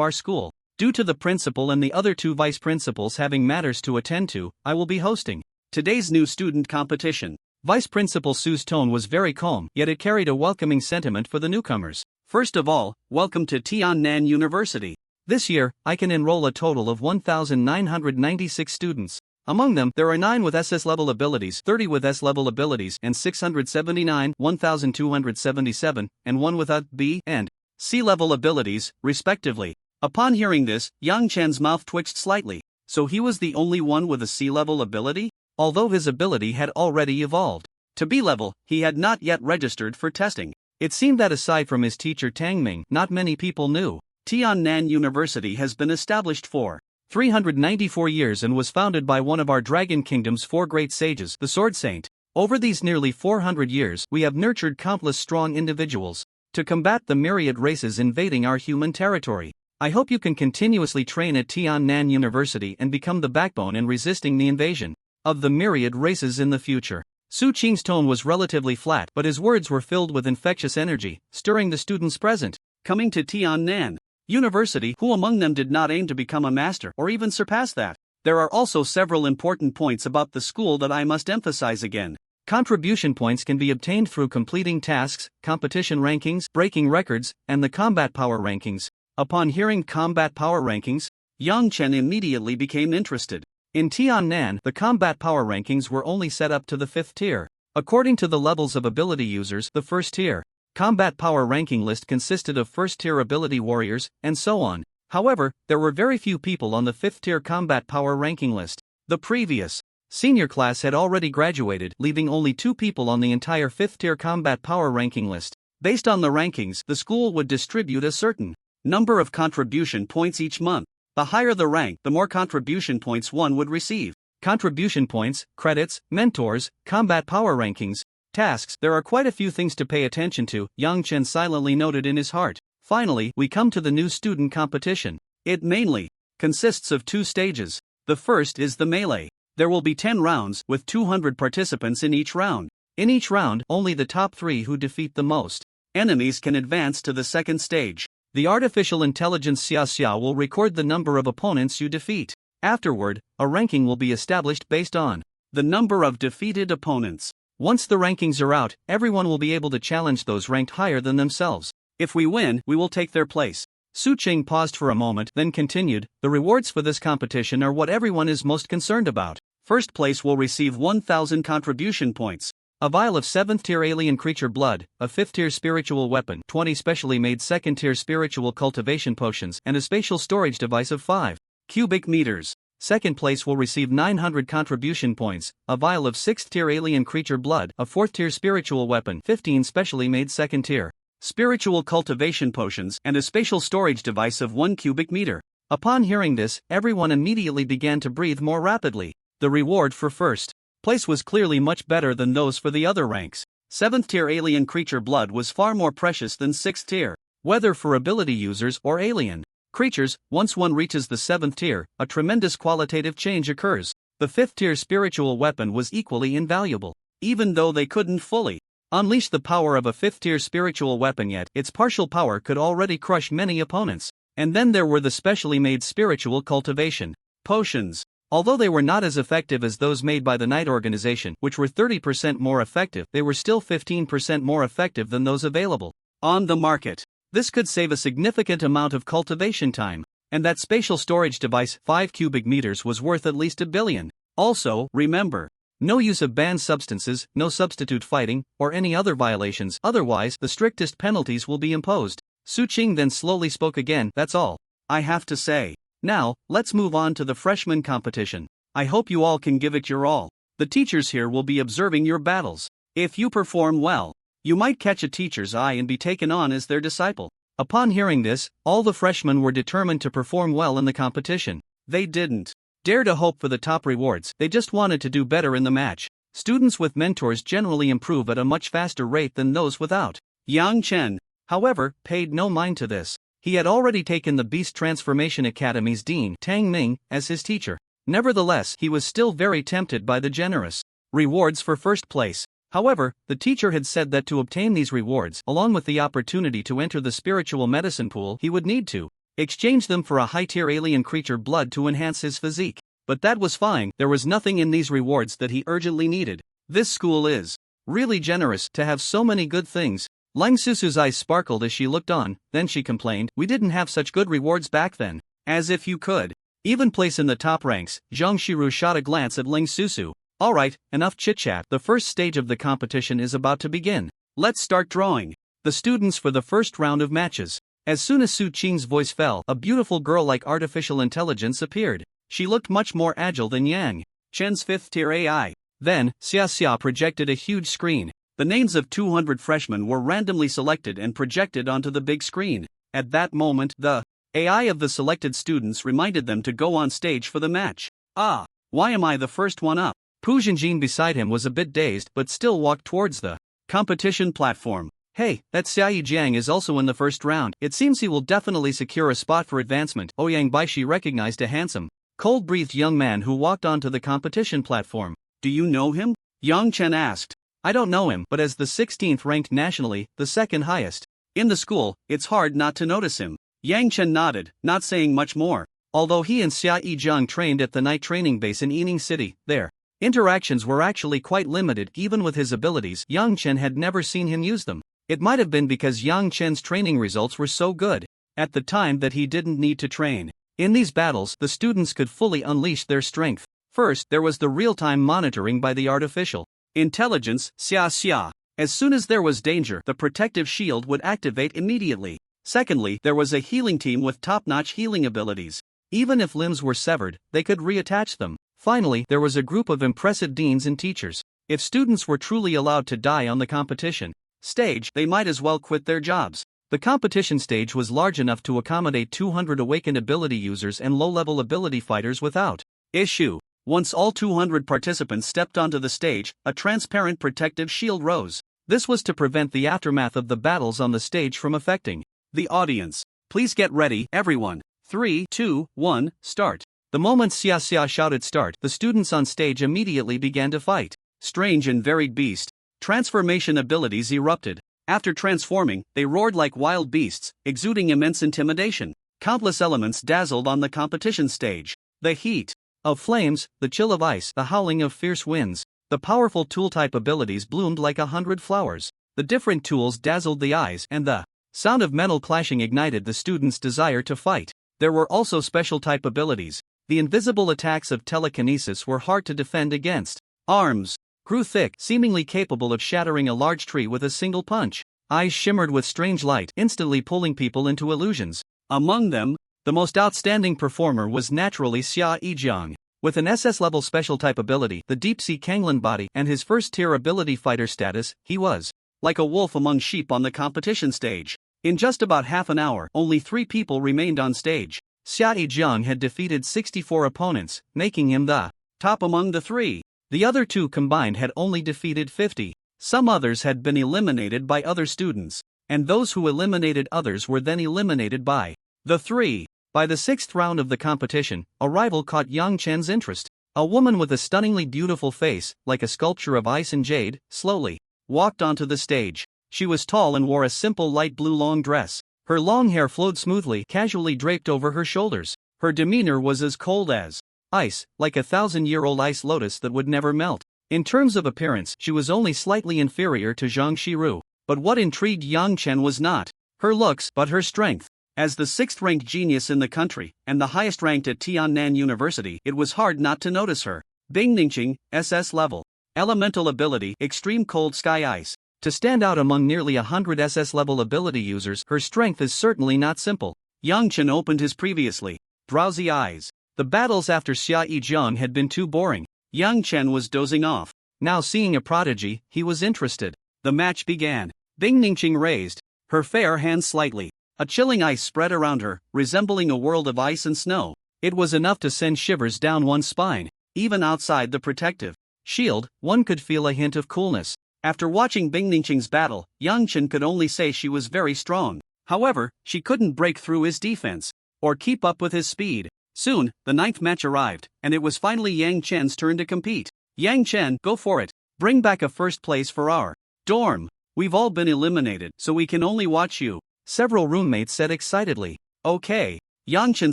our school. Due to the principal and the other 2 vice principals having matters to attend to, I will be hosting today's new student competition. Vice Principal Su's tone was very calm, yet it carried a welcoming sentiment for the newcomers. First of all, welcome to Tiannan University. This year, I can enroll a total of 1,996 students. Among them, there are 9 with SS-level abilities, 30 with S-level abilities, and 679, 1,277, and 1 with A, B, and C-level abilities, respectively. Upon hearing this, Yang Chen's mouth twitched slightly. So he was the only one with a C-level ability? Although his ability had already evolved to B-level, he had not yet registered for testing. It seemed that aside from his teacher Tang Ming, not many people knew. Tiannan University has been established for 394 years and was founded by one of our Dragon Kingdom's 4 great sages, the Sword Saint. Over these nearly 400 years, we have nurtured countless strong individuals to combat the myriad races invading our human territory. I hope you can continuously train at Tiannan University and become the backbone in resisting the invasion of the myriad races in the future. Su Qing's tone was relatively flat, but his words were filled with infectious energy, stirring the students present. Coming to Tiannan University, who among them did not aim to become a master or even surpass that? There are also several important points about the school that I must emphasize again. Contribution points can be obtained through completing tasks, competition rankings, breaking records, and the combat power rankings. Upon hearing combat power rankings, Yang Chen immediately became interested. In Tiannan, the combat power rankings were only set up to the 5th tier. According to the levels of ability users, the 1st tier combat power ranking list consisted of 1st tier ability warriors, and so on. However, there were very few people on the 5th tier combat power ranking list. The previous senior class had already graduated, leaving only 2 people on the entire 5th tier combat power ranking list. Based on the rankings, the school would distribute a certain number of contribution points each month. The higher the rank, the more contribution points one would receive. Contribution points, credits, mentors, combat power rankings, tasks. There are quite a few things to pay attention to, Yang Chen silently noted in his heart. Finally, we come to the new student competition. It mainly consists of 2 stages. The first is the melee. There will be 10 rounds, with 200 participants in each round. In each round, only the top 3 who defeat the most enemies can advance to the second stage. The artificial intelligence Xia will record the number of opponents you defeat. Afterward, a ranking will be established based on the number of defeated opponents. Once the rankings are out, everyone will be able to challenge those ranked higher than themselves. If we win, we will take their place. Su Qing paused for a moment, then continued, the rewards for this competition are what everyone is most concerned about. First place will receive 1,000 contribution points. A vial of 7th tier alien creature blood, a 5th tier spiritual weapon, 20 specially made 2nd tier spiritual cultivation potions, and a spatial storage device of 5 cubic meters. Second place will receive 900 contribution points, a vial of 6th tier alien creature blood, a 4th tier spiritual weapon, 15 specially made 2nd tier spiritual cultivation potions, and a spatial storage device of 1 cubic meter. Upon hearing this, everyone immediately began to breathe more rapidly. The reward for first place was clearly much better than those for the other ranks. 7th tier alien creature blood was far more precious than 6th tier. Whether for ability users or alien creatures, once one reaches the 7th tier, a tremendous qualitative change occurs. The 5th tier spiritual weapon was equally invaluable. Even though they couldn't fully unleash the power of a 5th tier spiritual weapon yet, its partial power could already crush many opponents. And then there were the specially made spiritual cultivation potions. Although they were not as effective as those made by the Night Organization, which were 30% more effective, they were still 15% more effective than those available on the market. This could save a significant amount of cultivation time. And that spatial storage device, 5 cubic meters, was worth at least 1 billion. Also, remember, no use of banned substances, no substitute fighting, or any other violations, otherwise the strictest penalties will be imposed. Su Qing then slowly spoke again, that's all I have to say. Now, let's move on to the freshman competition. I hope you all can give it your all. The teachers here will be observing your battles. If you perform well, you might catch a teacher's eye and be taken on as their disciple. Upon hearing this, all the freshmen were determined to perform well in the competition. They didn't dare to hope for the top rewards, they just wanted to do better in the match. Students with mentors generally improve at a much faster rate than those without. Yang Chen, however, paid no mind to this. He had already taken the Beast Transformation Academy's dean, Tang Ming, as his teacher. Nevertheless, he was still very tempted by the generous rewards for first place. However, the teacher had said that to obtain these rewards, along with the opportunity to enter the spiritual medicine pool, he would need to exchange them for a high-tier alien creature blood to enhance his physique. But that was fine, there was nothing in these rewards that he urgently needed. This school is really generous to have so many good things. Lang Susu's eyes sparkled as she looked on, then she complained, we didn't have such good rewards back then. As if you could even place in the top ranks. Zhang Shiru shot a glance at Ling Susu. Alright, enough chit-chat, the first stage of the competition is about to begin. Let's start drawing the students for the first round of matches. As soon as Su Qing's voice fell, a beautiful girl like artificial intelligence appeared. She looked much more agile than Yang Chen's 5th tier AI. Then, Xia projected a huge screen. The names of 200 freshmen were randomly selected and projected onto the big screen. At that moment, the AI of the selected students reminded them to go on stage for the match. Ah, why am I the first one up? Pu Jinjin beside him was a bit dazed but still walked towards the competition platform. Hey, that Xiaoyi Jiang is also in the first round. It seems he will definitely secure a spot for advancement. Ouyang Baishi recognized a handsome, cold-breathed young man who walked onto the competition platform. Do you know him? Yang Chen asked. I don't know him, but as the 16th ranked nationally, the second highest in the school, it's hard not to notice him. Yang Chen nodded, not saying much more. Although he and Xia Yijiang trained at the night training base in Yining City, their interactions were actually quite limited. Even with his abilities, Yang Chen had never seen him use them. It might have been because Yang Chen's training results were so good at the time that he didn't need to train. In these battles, the students could fully unleash their strength. First, there was the real-time monitoring by the artificial intelligence, Xia. As soon as there was danger, the protective shield would activate immediately. Secondly, there was a healing team with top-notch healing abilities. Even if limbs were severed, they could reattach them. Finally, there was a group of impressive deans and teachers. If students were truly allowed to die on the competition stage, they might as well quit their jobs. The competition stage was large enough to accommodate 200 awakened ability users and low-level ability fighters without issue. Once all 200 participants stepped onto the stage, a transparent protective shield rose. This was to prevent the aftermath of the battles on the stage from affecting the audience. Please get ready, everyone. 3, 2, 1, start. The moment Xia shouted start, the students on stage immediately began to fight. Strange and varied beast. Transformation abilities erupted. After transforming, they roared like wild beasts, exuding immense intimidation. Countless elements dazzled on the competition stage. The heat of flames, the chill of ice, the howling of fierce winds. The powerful tool-type abilities bloomed like 100 flowers. The different tools dazzled the eyes, and the sound of metal clashing ignited the students' desire to fight. There were also special-type abilities. The invisible attacks of telekinesis were hard to defend against. Arms grew thick, seemingly capable of shattering a large tree with a single punch. Eyes shimmered with strange light, instantly pulling people into illusions. Among them, the most outstanding performer was naturally Xia Yijiang. With an SS-level special-type ability, the deep-sea Kanglan body, and his first-tier ability fighter status, he was like a wolf among sheep on the competition stage. In just about half an hour, only 3 people remained on stage. Xia Yijiang had defeated 64 opponents, making him the top among the 3. The other 2 combined had only defeated 50. Some others had been eliminated by other students, and those who eliminated others were then eliminated by the 3. By the 6th round of the competition, a rival caught Yang Chen's interest. A woman with a stunningly beautiful face, like a sculpture of ice and jade, slowly walked onto the stage. She was tall and wore a simple light blue long dress. Her long hair flowed smoothly, casually draped over her shoulders. Her demeanor was as cold as ice, like a 1,000-year-old ice lotus that would never melt. In terms of appearance, she was only slightly inferior to Zhang Shiru. But what intrigued Yang Chen was not her looks, but her strength. As the 6th-ranked genius in the country, and the highest-ranked at Tiannan University, it was hard not to notice her. Bing Ningqing, SS level. Elemental ability, extreme cold sky ice. To stand out among nearly 100 SS level ability users, her strength is certainly not simple. Yang Chen opened his previously drowsy eyes. The battles after Xia Yijiang had been too boring. Yang Chen was dozing off. Now seeing a prodigy, he was interested. The match began. Bing Ningqing raised her fair hand slightly. A chilling ice spread around her, resembling a world of ice and snow. It was enough to send shivers down one's spine. Even outside the protective shield, one could feel a hint of coolness. After watching Bing Ningqing's battle, Yang Chen could only say she was very strong. However, she couldn't break through his defense or keep up with his speed. Soon, the 9th match arrived, and it was finally Yang Chen's turn to compete. Yang Chen, go for it. Bring back a first place for our dorm. We've all been eliminated, so we can only watch you. Several roommates said excitedly. Okay. Yang Chen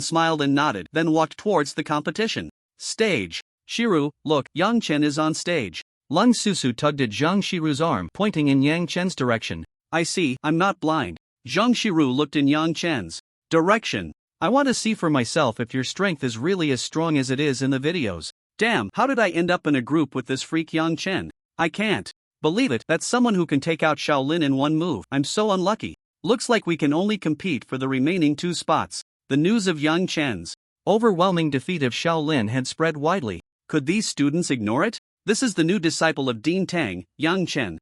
smiled and nodded, then walked towards the competition stage. Shiru, look, Yang Chen is on stage. Lung Susu tugged at Zhang Shiru's arm, pointing in Yang Chen's direction. I see, I'm not blind. Zhang Shiru looked in Yang Chen's direction. I want to see for myself if your strength is really as strong as it is in the videos. Damn, how did I end up in a group with this freak Yang Chen? I can't believe it, that's someone who can take out Shaolin in one move. I'm so unlucky. Looks like we can only compete for the remaining 2 spots. The news of Yang Chen's overwhelming defeat of Shaolin had spread widely. Could these students ignore it? This is the new disciple of Dean Tang, Yang Chen.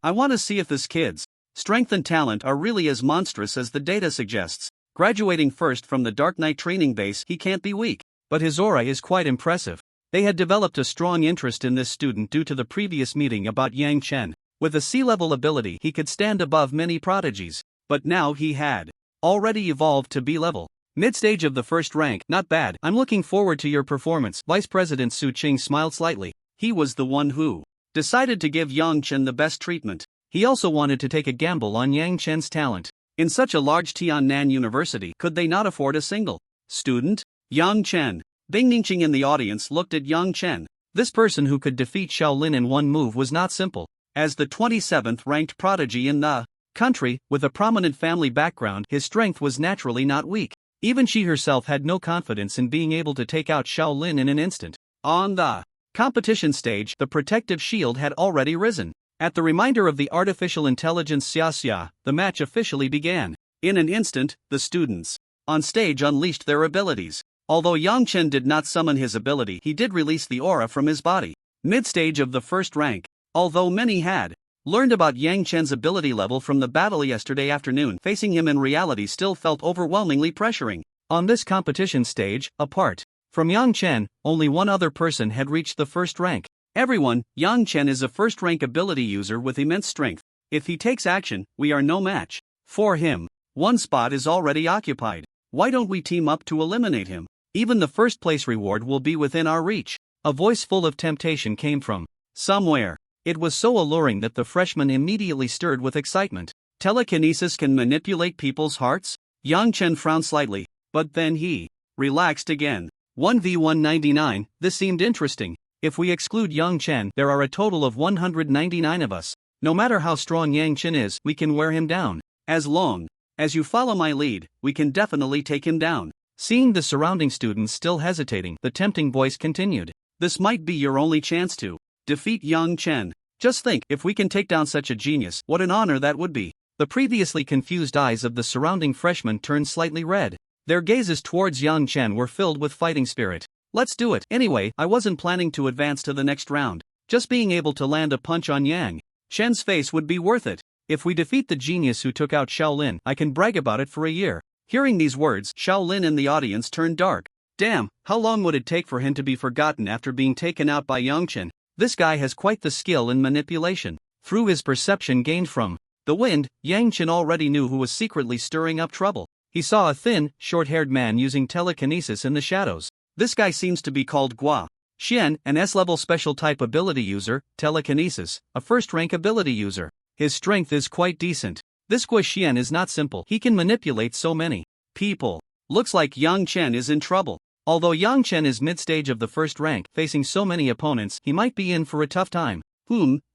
I want to see if this kid's strength and talent are really as monstrous as the data suggests. Graduating first from the Dark Knight training base, he can't be weak. But his aura is quite impressive. They had developed a strong interest in this student due to the previous meeting about Yang Chen. With a sea-level ability he could stand above many prodigies, but now he had already evolved to B-level. Mid-stage of the first rank, not bad. I'm looking forward to your performance. Vice President Su Qing smiled slightly. He was the one who decided to give Yang Chen the best treatment. He also wanted to take a gamble on Yang Chen's talent. In such a large Tiannan University, could they not afford a single student? Yang Chen. Bing Ningqing in the audience looked at Yang Chen. This person who could defeat Shaolin in one move was not simple. As the 27th ranked prodigy in the country, with a prominent family background, his strength was naturally not weak. Even she herself had no confidence in being able to take out Shaolin in an instant. On the competition stage, the protective shield had already risen. At the reminder of the artificial intelligence Xia, the match officially began. In an instant, the students on stage unleashed their abilities. Although Yang Chen did not summon his ability, he did release the aura from his body. Mid-stage of the first rank. Although many had learned about Yang Chen's ability level from the battle yesterday afternoon, facing him in reality still felt overwhelmingly pressuring. On this competition stage, apart from Yang Chen, only one other person had reached the first rank. Everyone, Yang Chen is a first-rank ability user with immense strength. If he takes action, we are no match for him. One spot is already occupied. Why don't we team up to eliminate him? Even the first-place reward will be within our reach. A voice full of temptation came from somewhere. It was so alluring that the freshman immediately stirred with excitement. Telekinesis can manipulate people's hearts? Yang Chen frowned slightly, but then he relaxed again. 1v199, this seemed interesting. If we exclude Yang Chen, there are a total of 199 of us. No matter how strong Yang Chen is, we can wear him down. As long as you follow my lead, we can definitely take him down. Seeing the surrounding students still hesitating, the tempting voice continued. This might be your only chance to defeat Yang Chen. Just think, if we can take down such a genius, what an honor that would be. The previously confused eyes of the surrounding freshmen turned slightly red. Their gazes towards Yang Chen were filled with fighting spirit. Let's do it. Anyway, I wasn't planning to advance to the next round. Just being able to land a punch on Yang Chen's face would be worth it. If we defeat the genius who took out Shaolin, I can brag about it for a year. Hearing these words, Shaolin in the audience turned dark. Damn, how long would it take for him to be forgotten after being taken out by Yang Chen? This guy has quite the skill in manipulation. Through his perception gained from the wind, Yang Chen already knew who was secretly stirring up trouble. He saw a thin, short-haired man using telekinesis in the shadows. This guy seems to be called Gua Xian, an S-level special type ability user, telekinesis, a first-rank ability user. His strength is quite decent. This Gua Xian is not simple. He can manipulate so many people. Looks like Yang Chen is in trouble. Although Yang Chen is mid-stage of the first rank, facing so many opponents, he might be in for a tough time.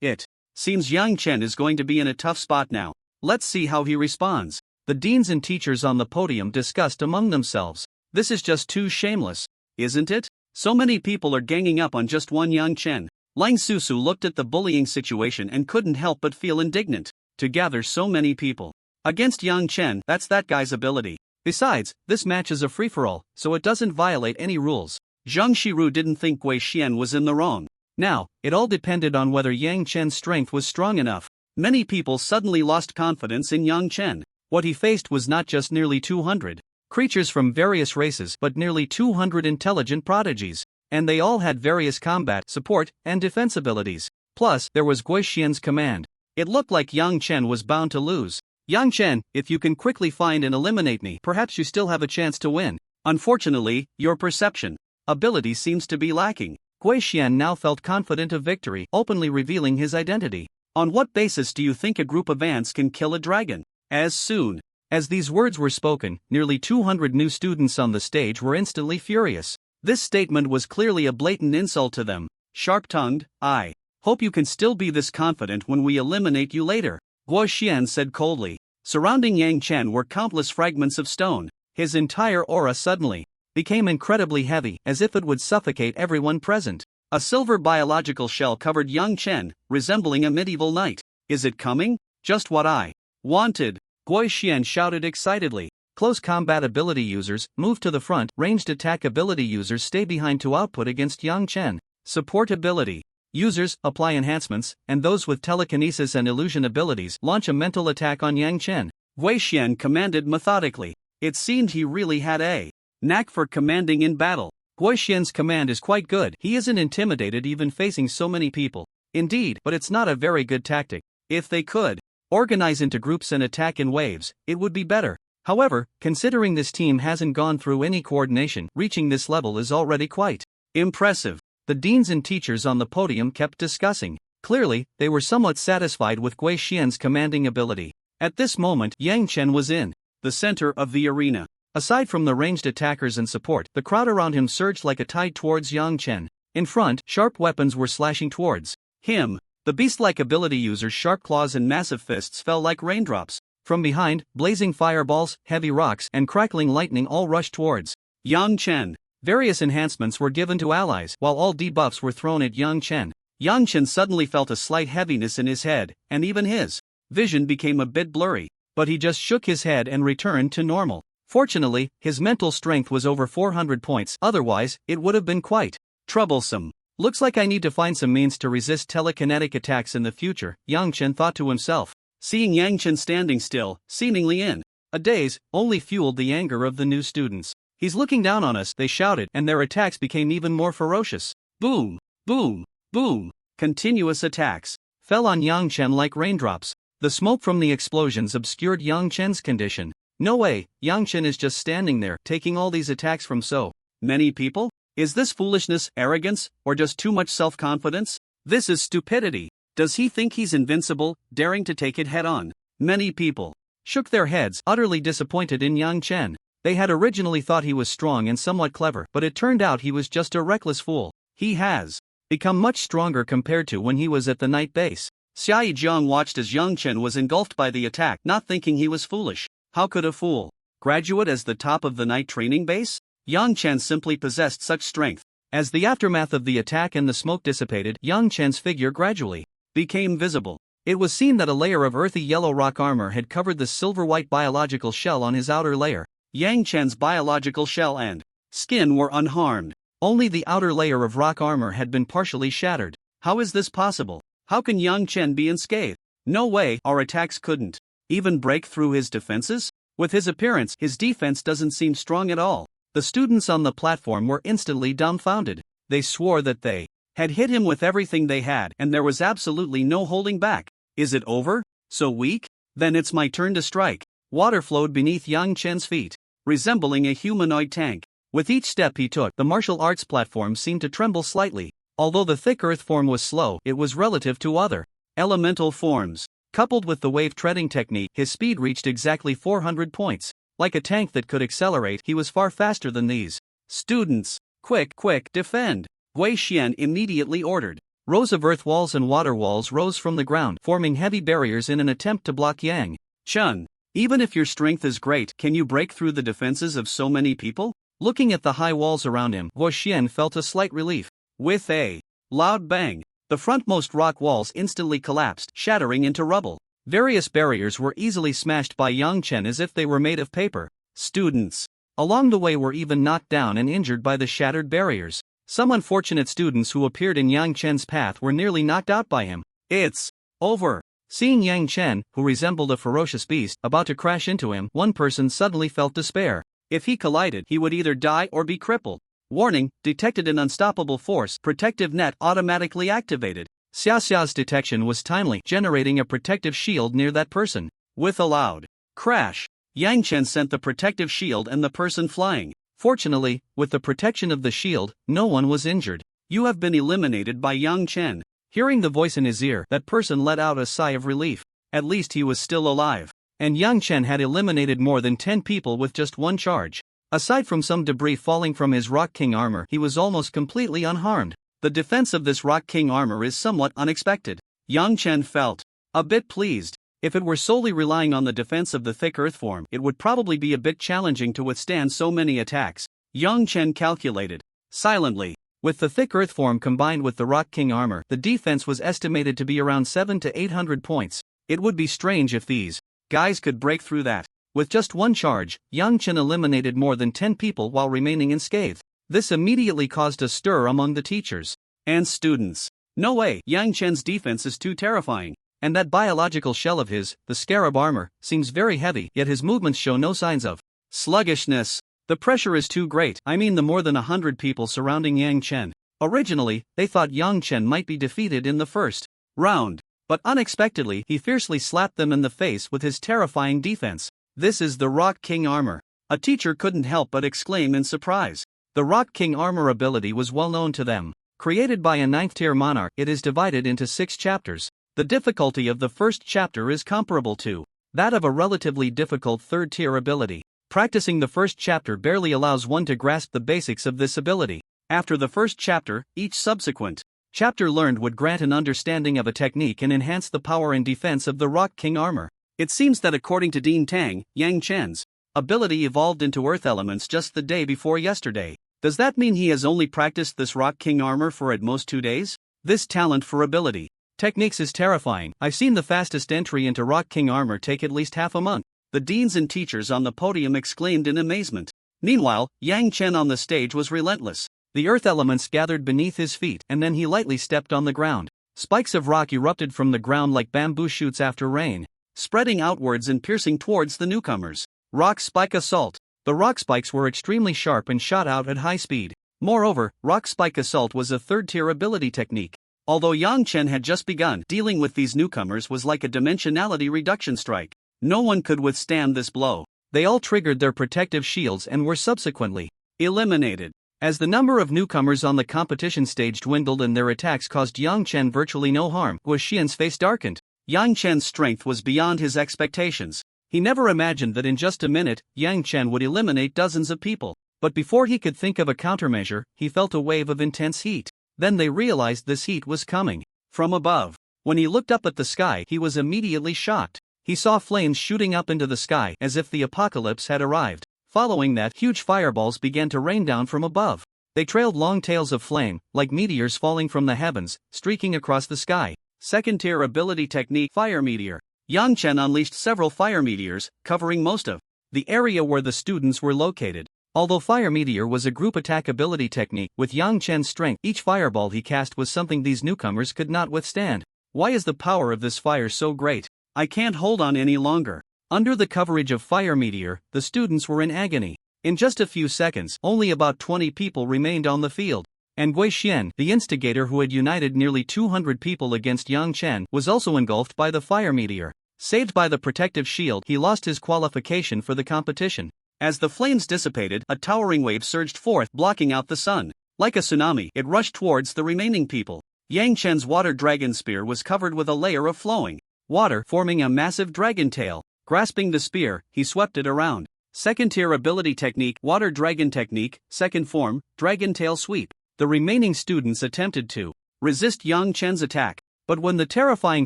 It seems Yang Chen is going to be in a tough spot now. Let's see how he responds. The deans and teachers on the podium discussed among themselves. This is just too shameless, isn't it? So many people are ganging up on just one Yang Chen. Lang Susu looked at the bullying situation and couldn't help but feel indignant. To gather so many people against Yang Chen, that's that guy's ability. Besides, this match is a free-for-all, so it doesn't violate any rules. Zhang Shiru didn't think Gui Xian was in the wrong. Now, it all depended on whether Yang Chen's strength was strong enough. Many people suddenly lost confidence in Yang Chen. What he faced was not just nearly 200 creatures from various races, but nearly 200 intelligent prodigies. And they all had various combat, support, and defense abilities. Plus, there was Gui Xian's command. It looked like Yang Chen was bound to lose. Yang Chen, if you can quickly find and eliminate me, perhaps you still have a chance to win. Unfortunately, your perception ability seems to be lacking. Gui Xian now felt confident of victory, openly revealing his identity. On what basis do you think a group of ants can kill a dragon? As soon as these words were spoken, nearly 200 new students on the stage were instantly furious. This statement was clearly a blatant insult to them. Sharp-tongued, I hope you can still be this confident when we eliminate you later, Guo Xian said coldly. Surrounding Yang Chen were countless fragments of stone. His entire aura suddenly became incredibly heavy, as if it would suffocate everyone present. A silver biological shell covered Yang Chen, resembling a medieval knight. Is it coming? Just what I wanted, Gui Xian shouted excitedly. Close combat ability users move to the front, ranged attack ability users stay behind to output against Yang Chen. Support ability users apply enhancements, and those with telekinesis and illusion abilities launch a mental attack on Yang Chen. Gui Xian commanded methodically. It seemed he really had a knack for commanding in battle. Gui Xian's command is quite good. He isn't intimidated even facing so many people. Indeed, but it's not a very good tactic. If they could organize into groups and attack in waves, it would be better. However, considering this team hasn't gone through any coordination, reaching this level is already quite impressive. The deans and teachers on the podium kept discussing. Clearly, they were somewhat satisfied with Gui Xian's commanding ability. At this moment, Yang Chen was in the center of the arena. Aside from the ranged attackers and support, the crowd around him surged like a tide towards Yang Chen. In front, sharp weapons were slashing towards him. The beast-like ability user's sharp claws and massive fists fell like raindrops. From behind, blazing fireballs, heavy rocks, and crackling lightning all rushed towards Yang Chen. Various enhancements were given to allies, while all debuffs were thrown at Yang Chen. Yang Chen suddenly felt a slight heaviness in his head, and even his vision became a bit blurry, but he just shook his head and returned to normal. Fortunately, his mental strength was over 400 points, otherwise, it would have been quite troublesome. Looks like I need to find some means to resist telekinetic attacks in the future, Yang Chen thought to himself. Seeing Yang Chen standing still, seemingly in a daze, only fueled the anger of the new students. He's looking down on us, they shouted, and their attacks became even more ferocious. Boom, boom, boom. Continuous attacks fell on Yang Chen like raindrops. The smoke from the explosions obscured Yang Chen's condition. No way, Yang Chen is just standing there, taking all these attacks from so many people? Is this foolishness, arrogance, or just too much self-confidence? This is stupidity. Does he think he's invincible, daring to take it head-on? Many people shook their heads, utterly disappointed in Yang Chen. They had originally thought he was strong and somewhat clever, but it turned out he was just a reckless fool. He has become much stronger compared to when he was at the night base. Xia Yijiang watched as Yang Chen was engulfed by the attack, not thinking he was foolish. How could a fool graduate as the top of the night training base? Yang Chen simply possessed such strength. As the aftermath of the attack and the smoke dissipated, Yang Chen's figure gradually became visible. It was seen that a layer of earthy yellow rock armor had covered the silver-white biological shell on his outer layer. Yang Chen's biological shell and skin were unharmed. Only the outer layer of rock armor had been partially shattered. How is this possible? How can Yang Chen be unscathed? No way, our attacks couldn't even break through his defenses? With his appearance, his defense doesn't seem strong at all. The students on the platform were instantly dumbfounded. They swore that they had hit him with everything they had, and there was absolutely no holding back. Is it over? So weak? Then it's my turn to strike. Water flowed beneath Yang Chen's feet, resembling a humanoid tank. With each step he took, the martial arts platform seemed to tremble slightly. Although the thick earth form was slow, it was relative to other elemental forms. Coupled with the wave treading technique, his speed reached exactly 400 points. Like a tank that could accelerate, he was far faster than these students. Quick, defend! Gui Xian immediately ordered. Rows of earth walls and water walls rose from the ground, forming heavy barriers in an attempt to block Yang Chen. Even if your strength is great, can you break through the defenses of so many people? Looking at the high walls around him, Gui Xian felt a slight relief. With a loud bang, the frontmost rock walls instantly collapsed, shattering into rubble. Various barriers were easily smashed by Yang Chen as if they were made of paper. Students along the way were even knocked down and injured by the shattered barriers. Some unfortunate students who appeared in Yang Chen's path were nearly knocked out by him. It's over. Seeing Yang Chen, who resembled a ferocious beast, about to crash into him, one person suddenly felt despair. If he collided, he would either die or be crippled. Warning, detected an unstoppable force, protective net automatically activated. Xiaxia's detection was timely, generating a protective shield near that person. With a loud crash, Yang Chen sent the protective shield and the person flying. Fortunately, with the protection of the shield, no one was injured. You have been eliminated by Yang Chen. Hearing the voice in his ear, that person let out a sigh of relief. At least he was still alive. And Yang Chen had eliminated more than 10 people with just one charge. Aside from some debris falling from his Rock King armor, he was almost completely unharmed. The defense of this Rock King armor is somewhat unexpected. Yang Chen felt a bit pleased. If it were solely relying on the defense of the thick earth form, it would probably be a bit challenging to withstand so many attacks. Yang Chen calculated silently. With the thick earth form combined with the Rock King armor, the defense was estimated to be around 700 to 800 points. It would be strange if these guys could break through that. With just one charge, Yang Chen eliminated more than 10 people while remaining unscathed. This immediately caused a stir among the teachers and students. No way, Yang Chen's defense is too terrifying. And that biological shell of his, the scarab armor, seems very heavy, yet his movements show no signs of sluggishness. The pressure is too great. I mean the more than 100 people surrounding Yang Chen. Originally, they thought Yang Chen might be defeated in the first round. But unexpectedly, he fiercely slapped them in the face with his terrifying defense. This is the Rock King armor. A teacher couldn't help but exclaim in surprise. The Rock King armor ability was well known to them. Created by a 9th-tier monarch, it is divided into 6 chapters. The difficulty of the first chapter is comparable to that of a relatively difficult 3rd-tier ability. Practicing the first chapter barely allows one to grasp the basics of this ability. After the first chapter, each subsequent chapter learned would grant an understanding of a technique and enhance the power and defense of the Rock King armor. It seems that according to Dean Tang, Yang Chen's ability evolved into earth elements just the day before yesterday. Does that mean he has only practiced this Rock King armor for at most 2 days? This talent for ability techniques is terrifying. I've seen the fastest entry into Rock King armor take at least half a month. The deans and teachers on the podium exclaimed in amazement. Meanwhile, Yang Chen on the stage was relentless. The earth elements gathered beneath his feet and then he lightly stepped on the ground. Spikes of rock erupted from the ground like bamboo shoots after rain, spreading outwards and piercing towards the newcomers. Rock Spike Assault. The rock spikes were extremely sharp and shot out at high speed. Moreover, Rock Spike Assault was a 3rd-tier ability technique. Although Yang Chen had just begun, dealing with these newcomers was like a dimensionality reduction strike. No one could withstand this blow. They all triggered their protective shields and were subsequently eliminated. As the number of newcomers on the competition stage dwindled and their attacks caused Yang Chen virtually no harm, Guo Xian's face darkened. Yang Chen's strength was beyond his expectations. He never imagined that in just a minute, Yang Chen would eliminate dozens of people. But before he could think of a countermeasure, he felt a wave of intense heat. Then they realized this heat was coming from above. When he looked up at the sky, he was immediately shocked. He saw flames shooting up into the sky as if the apocalypse had arrived. Following that, huge fireballs began to rain down from above. They trailed long tails of flame, like meteors falling from the heavens, streaking across the sky. 2nd-tier ability technique Fire Meteor. Yang Chen unleashed several fire meteors, covering most of the area where the students were located. Although Fire Meteor was a group attack ability technique, with Yang Chen's strength, each fireball he cast was something these newcomers could not withstand. Why is the power of this fire so great? I can't hold on any longer. Under the coverage of Fire Meteor, the students were in agony. In just a few seconds, only about 20 people remained on the field. And Gui Xian, the instigator who had united nearly 200 people against Yang Chen, was also engulfed by the Fire Meteor. Saved by the protective shield, he lost his qualification for the competition. As the flames dissipated, a towering wave surged forth, blocking out the sun. Like a tsunami, it rushed towards the remaining people. Yang Chen's water dragon spear was covered with a layer of flowing water, forming a massive dragon tail. Grasping the spear, he swept it around. 2nd-tier ability technique Water Dragon Technique, 2nd form, Dragon Tail Sweep. The remaining students attempted to resist Yang Chen's attack. But when the terrifying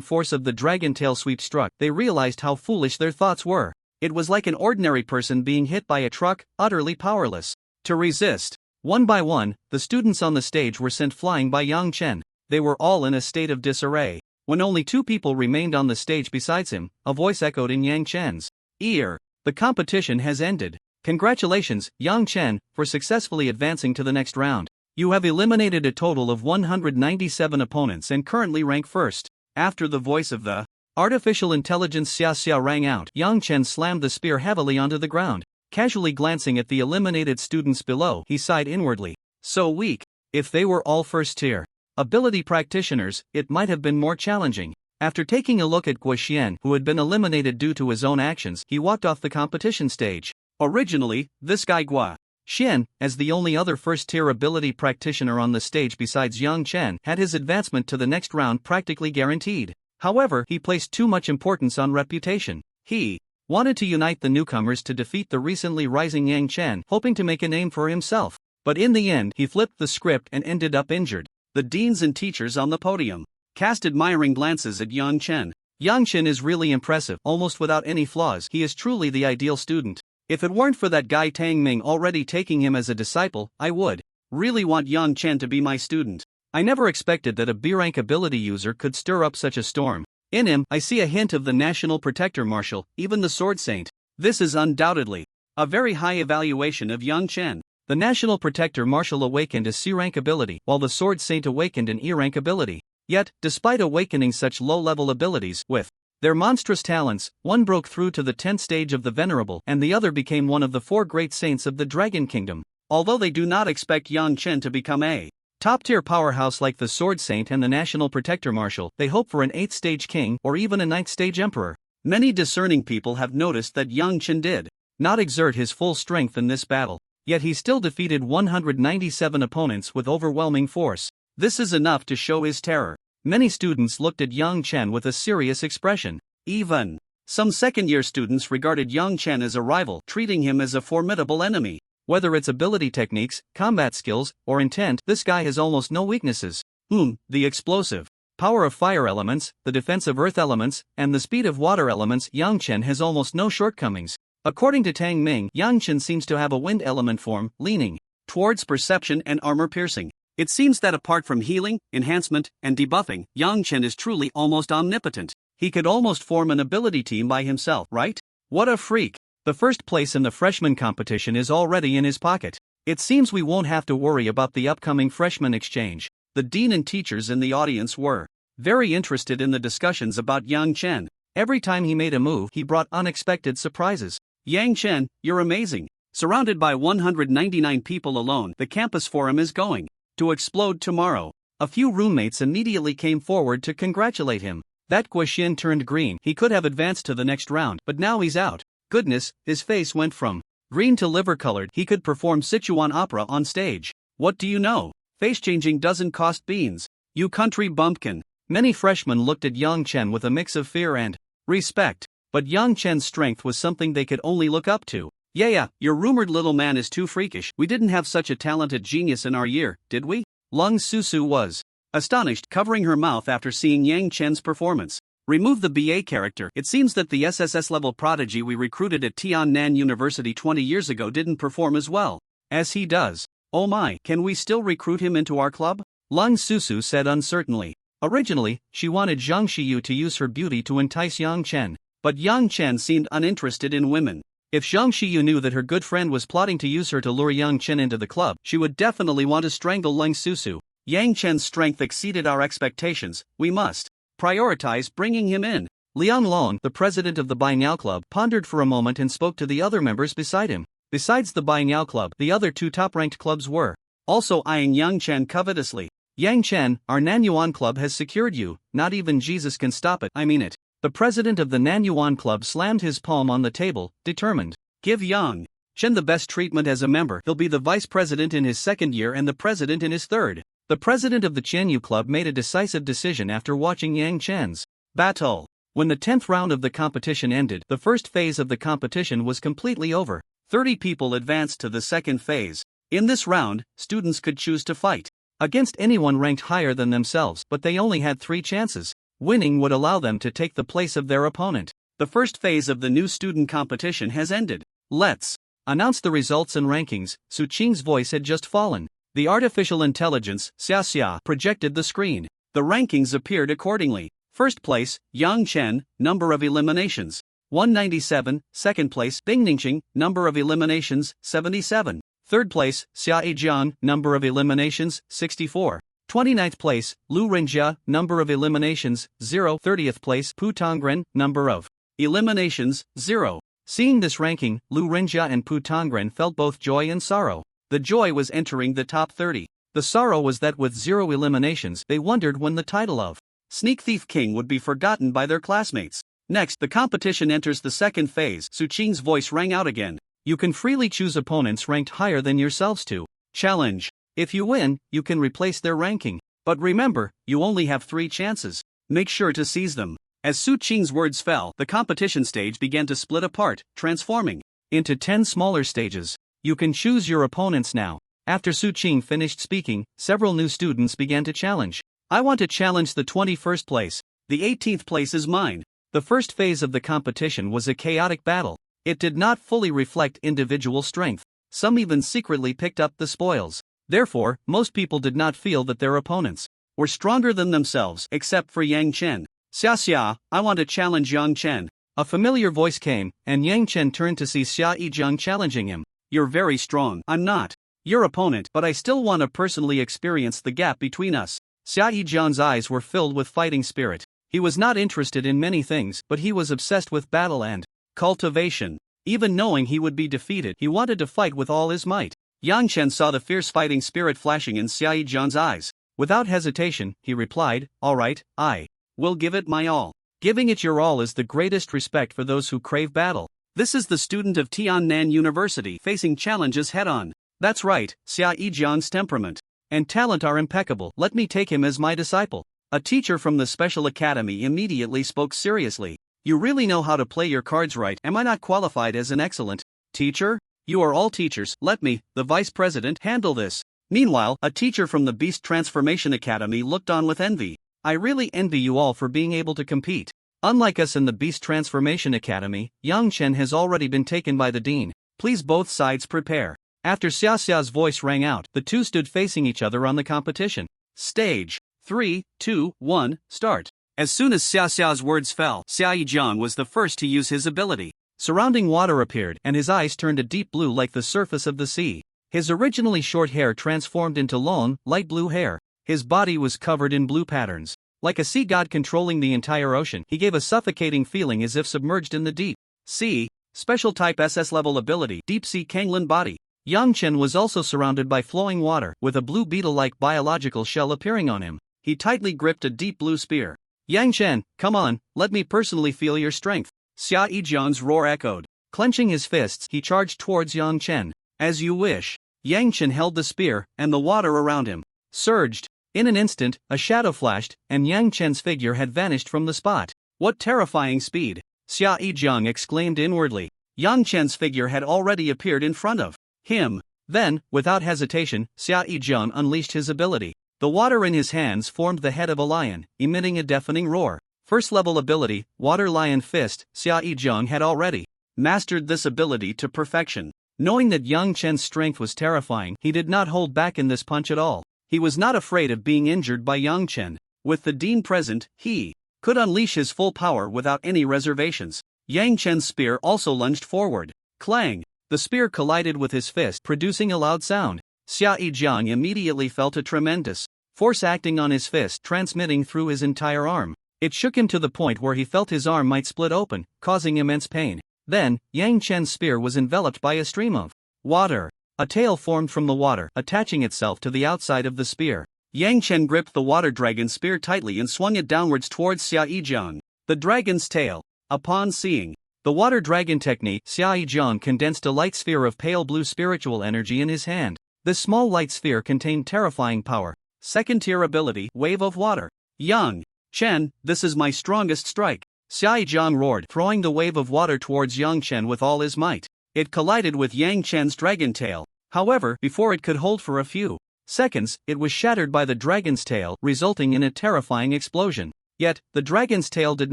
force of the Dragon Tail Sweep struck, they realized how foolish their thoughts were. It was like an ordinary person being hit by a truck, utterly powerless to resist. One by one, the students on the stage were sent flying by Yang Chen. They were all in a state of disarray. When only 2 people remained on the stage besides him, a voice echoed in Yang Chen's ear. The competition has ended. Congratulations, Yang Chen, for successfully advancing to the next round. You have eliminated a total of 197 opponents and currently rank 1st. After the voice of the artificial intelligence Xia Xia rang out, Yang Chen slammed the spear heavily onto the ground. Casually glancing at the eliminated students below, he sighed inwardly. So weak. If they were all 1st-tier ability practitioners, it might have been more challenging. After taking a look at Gui Xian, who had been eliminated due to his own actions, he walked off the competition stage. Originally, this guy Gui Xian, as the only other 1st-tier ability practitioner on the stage besides Yang Chen, had his advancement to the next round practically guaranteed. However, he placed too much importance on reputation. He wanted to unite the newcomers to defeat the recently rising Yang Chen, hoping to make a name for himself. But in the end, he flipped the script and ended up injured. The deans and teachers on the podium cast admiring glances at Yang Chen. Yang Chen is really impressive, almost without any flaws. He is truly the ideal student. If it weren't for that guy Tang Ming already taking him as a disciple, I would really want Yang Chen to be my student. I never expected that a B-rank ability user could stir up such a storm. In him, I see a hint of the National Protector Marshal, even the Sword Saint. This is undoubtedly a very high evaluation of Yang Chen. The National Protector Marshal awakened a C-rank ability, while the Sword Saint awakened an E-rank ability. Yet, despite awakening such low-level abilities, with their monstrous talents, one broke through to the 10th stage of the Venerable, and the other became one of the 4 great saints of the Dragon Kingdom. Although they do not expect Yang Chen to become a Top-tier powerhouse like the Sword Saint and the National Protector Marshal, they hope for an 8th-stage king or even a 9th-stage emperor. Many discerning people have noticed that Yang Chen did not exert his full strength in this battle, yet he still defeated 197 opponents with overwhelming force. This is enough to show his terror. Many students looked at Yang Chen with a serious expression. Even some second-year students regarded Yang Chen as a rival, treating him as a formidable enemy. Whether it's ability techniques, combat skills, or intent, this guy has almost no weaknesses. The explosive power of fire elements, the defense of earth elements, and the speed of water elements, Yang Chen has almost no shortcomings. According to Tang Ming, Yang Chen seems to have a wind element form, leaning towards perception and armor piercing. It seems that apart from healing, enhancement, and debuffing, Yang Chen is truly almost omnipotent. He could almost form an ability team by himself, right? What a freak! The first place in the freshman competition is already in his pocket. It seems we won't have to worry about the upcoming freshman exchange. The dean and teachers in the audience were very interested in the discussions about Yang Chen. Every time he made a move, he brought unexpected surprises. Yang Chen, you're amazing. Surrounded by 199 people alone, the campus forum is going to explode tomorrow. A few roommates immediately came forward to congratulate him. That Guoxian turned green. He could have advanced to the next round, but now he's out. Goodness, his face went from green to liver-colored. He could perform Sichuan opera on stage. What do you know? Face changing doesn't cost beans. You country bumpkin. Many freshmen looked at Yang Chen with a mix of fear and respect. But Yang Chen's strength was something they could only look up to. Yeah, your rumored little man is too freakish. We didn't have such a talented genius in our year, did we? Lung Susu was astonished, covering her mouth after seeing Yang Chen's performance. Remove the BA character. It seems that the SSS-level prodigy we recruited at Tiannan University 20 years ago didn't perform as well as he does. Oh my, can we still recruit him into our club? Lung Susu said uncertainly. Originally, she wanted Zhang Xiyu to use her beauty to entice Yang Chen, but Yang Chen seemed uninterested in women. If Zhang Xiyu knew that her good friend was plotting to use her to lure Yang Chen into the club, she would definitely want to strangle Lung Susu. Yang Chen's strength exceeded our expectations. We must prioritize bringing him in. Liang Long, the president of the Bainiao Club, pondered for a moment and spoke to the other members beside him. Besides the Bainiao Club, the other two top-ranked clubs were also eyeing Yang Chen covetously. Yang Chen, our Nanyuan Club has secured you. Not even Jesus can stop it. I mean it. The president of the Nanyuan Club slammed his palm on the table, determined. Give Yang Chen the best treatment as a member. He'll be the vice president in his second year and the president in his third. The president of the Qianyu Club made a decisive decision after watching Yang Chen's battle. When the 10th round of the competition ended, the first phase of the competition was completely over. 30 people advanced to the second phase. In this round, students could choose to fight against anyone ranked higher than themselves, but they only had 3 chances. Winning would allow them to take the place of their opponent. The first phase of the new student competition has ended. Let's announce the results and rankings. Su Qing's voice had just fallen. The artificial intelligence, Xia, projected the screen. The rankings appeared accordingly. First place, Yang Chen, number of eliminations, 197. Second place, Bing Ningqing, number of eliminations, 77. Third place, Xia Yijiang, number of eliminations, 64. 29th place, Lu Renjia, number of eliminations, 0. 30th place, Pu Tongren, number of eliminations, 0. Seeing this ranking, Lu Renjia and Pu Tongren felt both joy and sorrow. The joy was entering the top 30. The sorrow was that with 0 eliminations, they wondered when the title of Sneak Thief King would be forgotten by their classmates. Next, the competition enters the second phase. Su Qing's voice rang out again. You can freely choose opponents ranked higher than yourselves to challenge. If you win, you can replace their ranking. But remember, you only have 3 chances. Make sure to seize them. As Su Qing's words fell, the competition stage began to split apart, transforming into 10 smaller stages. You can choose your opponents now. After Su Qing finished speaking, several new students began to challenge. I want to challenge the 21st place. The 18th place is mine. The first phase of the competition was a chaotic battle. It did not fully reflect individual strength. Some even secretly picked up the spoils. Therefore, most people did not feel that their opponents were stronger than themselves, except for Yang Chen. Xia, I want to challenge Yang Chen. A familiar voice came, and Yang Chen turned to see Xia Yijiang challenging him. You're very strong. I'm not your opponent, but I still want to personally experience the gap between us. Xia Yijiang's eyes were filled with fighting spirit. He was not interested in many things, but he was obsessed with battle and cultivation. Even knowing he would be defeated, he wanted to fight with all his might. Yang Chen saw the fierce fighting spirit flashing in Xia Yijiang's eyes. Without hesitation, he replied, "All right, I will give it my all." Giving it your all is the greatest respect for those who crave battle. This is the student of Tiannan University facing challenges head-on. That's right, Xia Yijiang's temperament and talent are impeccable. Let me take him as my disciple. A teacher from the special academy immediately spoke seriously. You really know how to play your cards right. Am I not qualified as an excellent teacher? You are all teachers. Let me, the vice president, handle this. Meanwhile, a teacher from the Beast Transformation Academy looked on with envy. I really envy you all for being able to compete. Unlike us in the Beast Transformation Academy, Yang Chen has already been taken by the dean. Please both sides prepare. After Xia Xia's voice rang out, the two stood facing each other on the competition stage. 3, 2, 1, start. As soon as Xia Xia's words fell, Xia Yijiang was the first to use his ability. Surrounding water appeared, and his eyes turned a deep blue like the surface of the sea. His originally short hair transformed into long, light blue hair. His body was covered in blue patterns. Like a sea god controlling the entire ocean, he gave a suffocating feeling as if submerged in the deep sea. Special type SS level ability, Deep Sea Kanglin Body. Yang Chen was also surrounded by flowing water, with a blue beetle-like biological shell appearing on him. He tightly gripped a deep blue spear. Yang Chen, come on, let me personally feel your strength. Xia Yijiang's roar echoed. Clenching his fists, he charged towards Yang Chen. As you wish. Yang Chen held the spear, and the water around him surged. In an instant, a shadow flashed, and Yang Chen's figure had vanished from the spot. What terrifying speed! Xia Yijiang exclaimed inwardly. Yang Chen's figure had already appeared in front of him. Then, without hesitation, Xia Yijiang unleashed his ability. The water in his hands formed the head of a lion, emitting a deafening roar. First level ability, Water Lion Fist. Xia Yijiang had already mastered this ability to perfection. Knowing that Yang Chen's strength was terrifying, he did not hold back in this punch at all. He was not afraid of being injured by Yang Chen. With the dean present, he could unleash his full power without any reservations. Yang Chen's spear also lunged forward. Clang! The spear collided with his fist, producing a loud sound. Xia Yijiang immediately felt a tremendous force acting on his fist, transmitting through his entire arm. It shook him to the point where he felt his arm might split open, causing immense pain. Then, Yang Chen's spear was enveloped by a stream of water. A tail formed from the water, attaching itself to the outside of the spear. Yang Chen gripped the water dragon spear tightly and swung it downwards towards Xia Yijiang. The dragon's tail. Upon seeing the water dragon technique, Xia Yijiang condensed a light sphere of pale blue spiritual energy in his hand. This small light sphere contained terrifying power. Second tier ability, Wave of Water. Yang Chen, this is my strongest strike. Xia Yijiang roared, throwing the wave of water towards Yang Chen with all his might. It collided with Yang Chen's dragon tail. However, before it could hold for a few seconds, it was shattered by the dragon's tail, resulting in a terrifying explosion. Yet, the dragon's tail did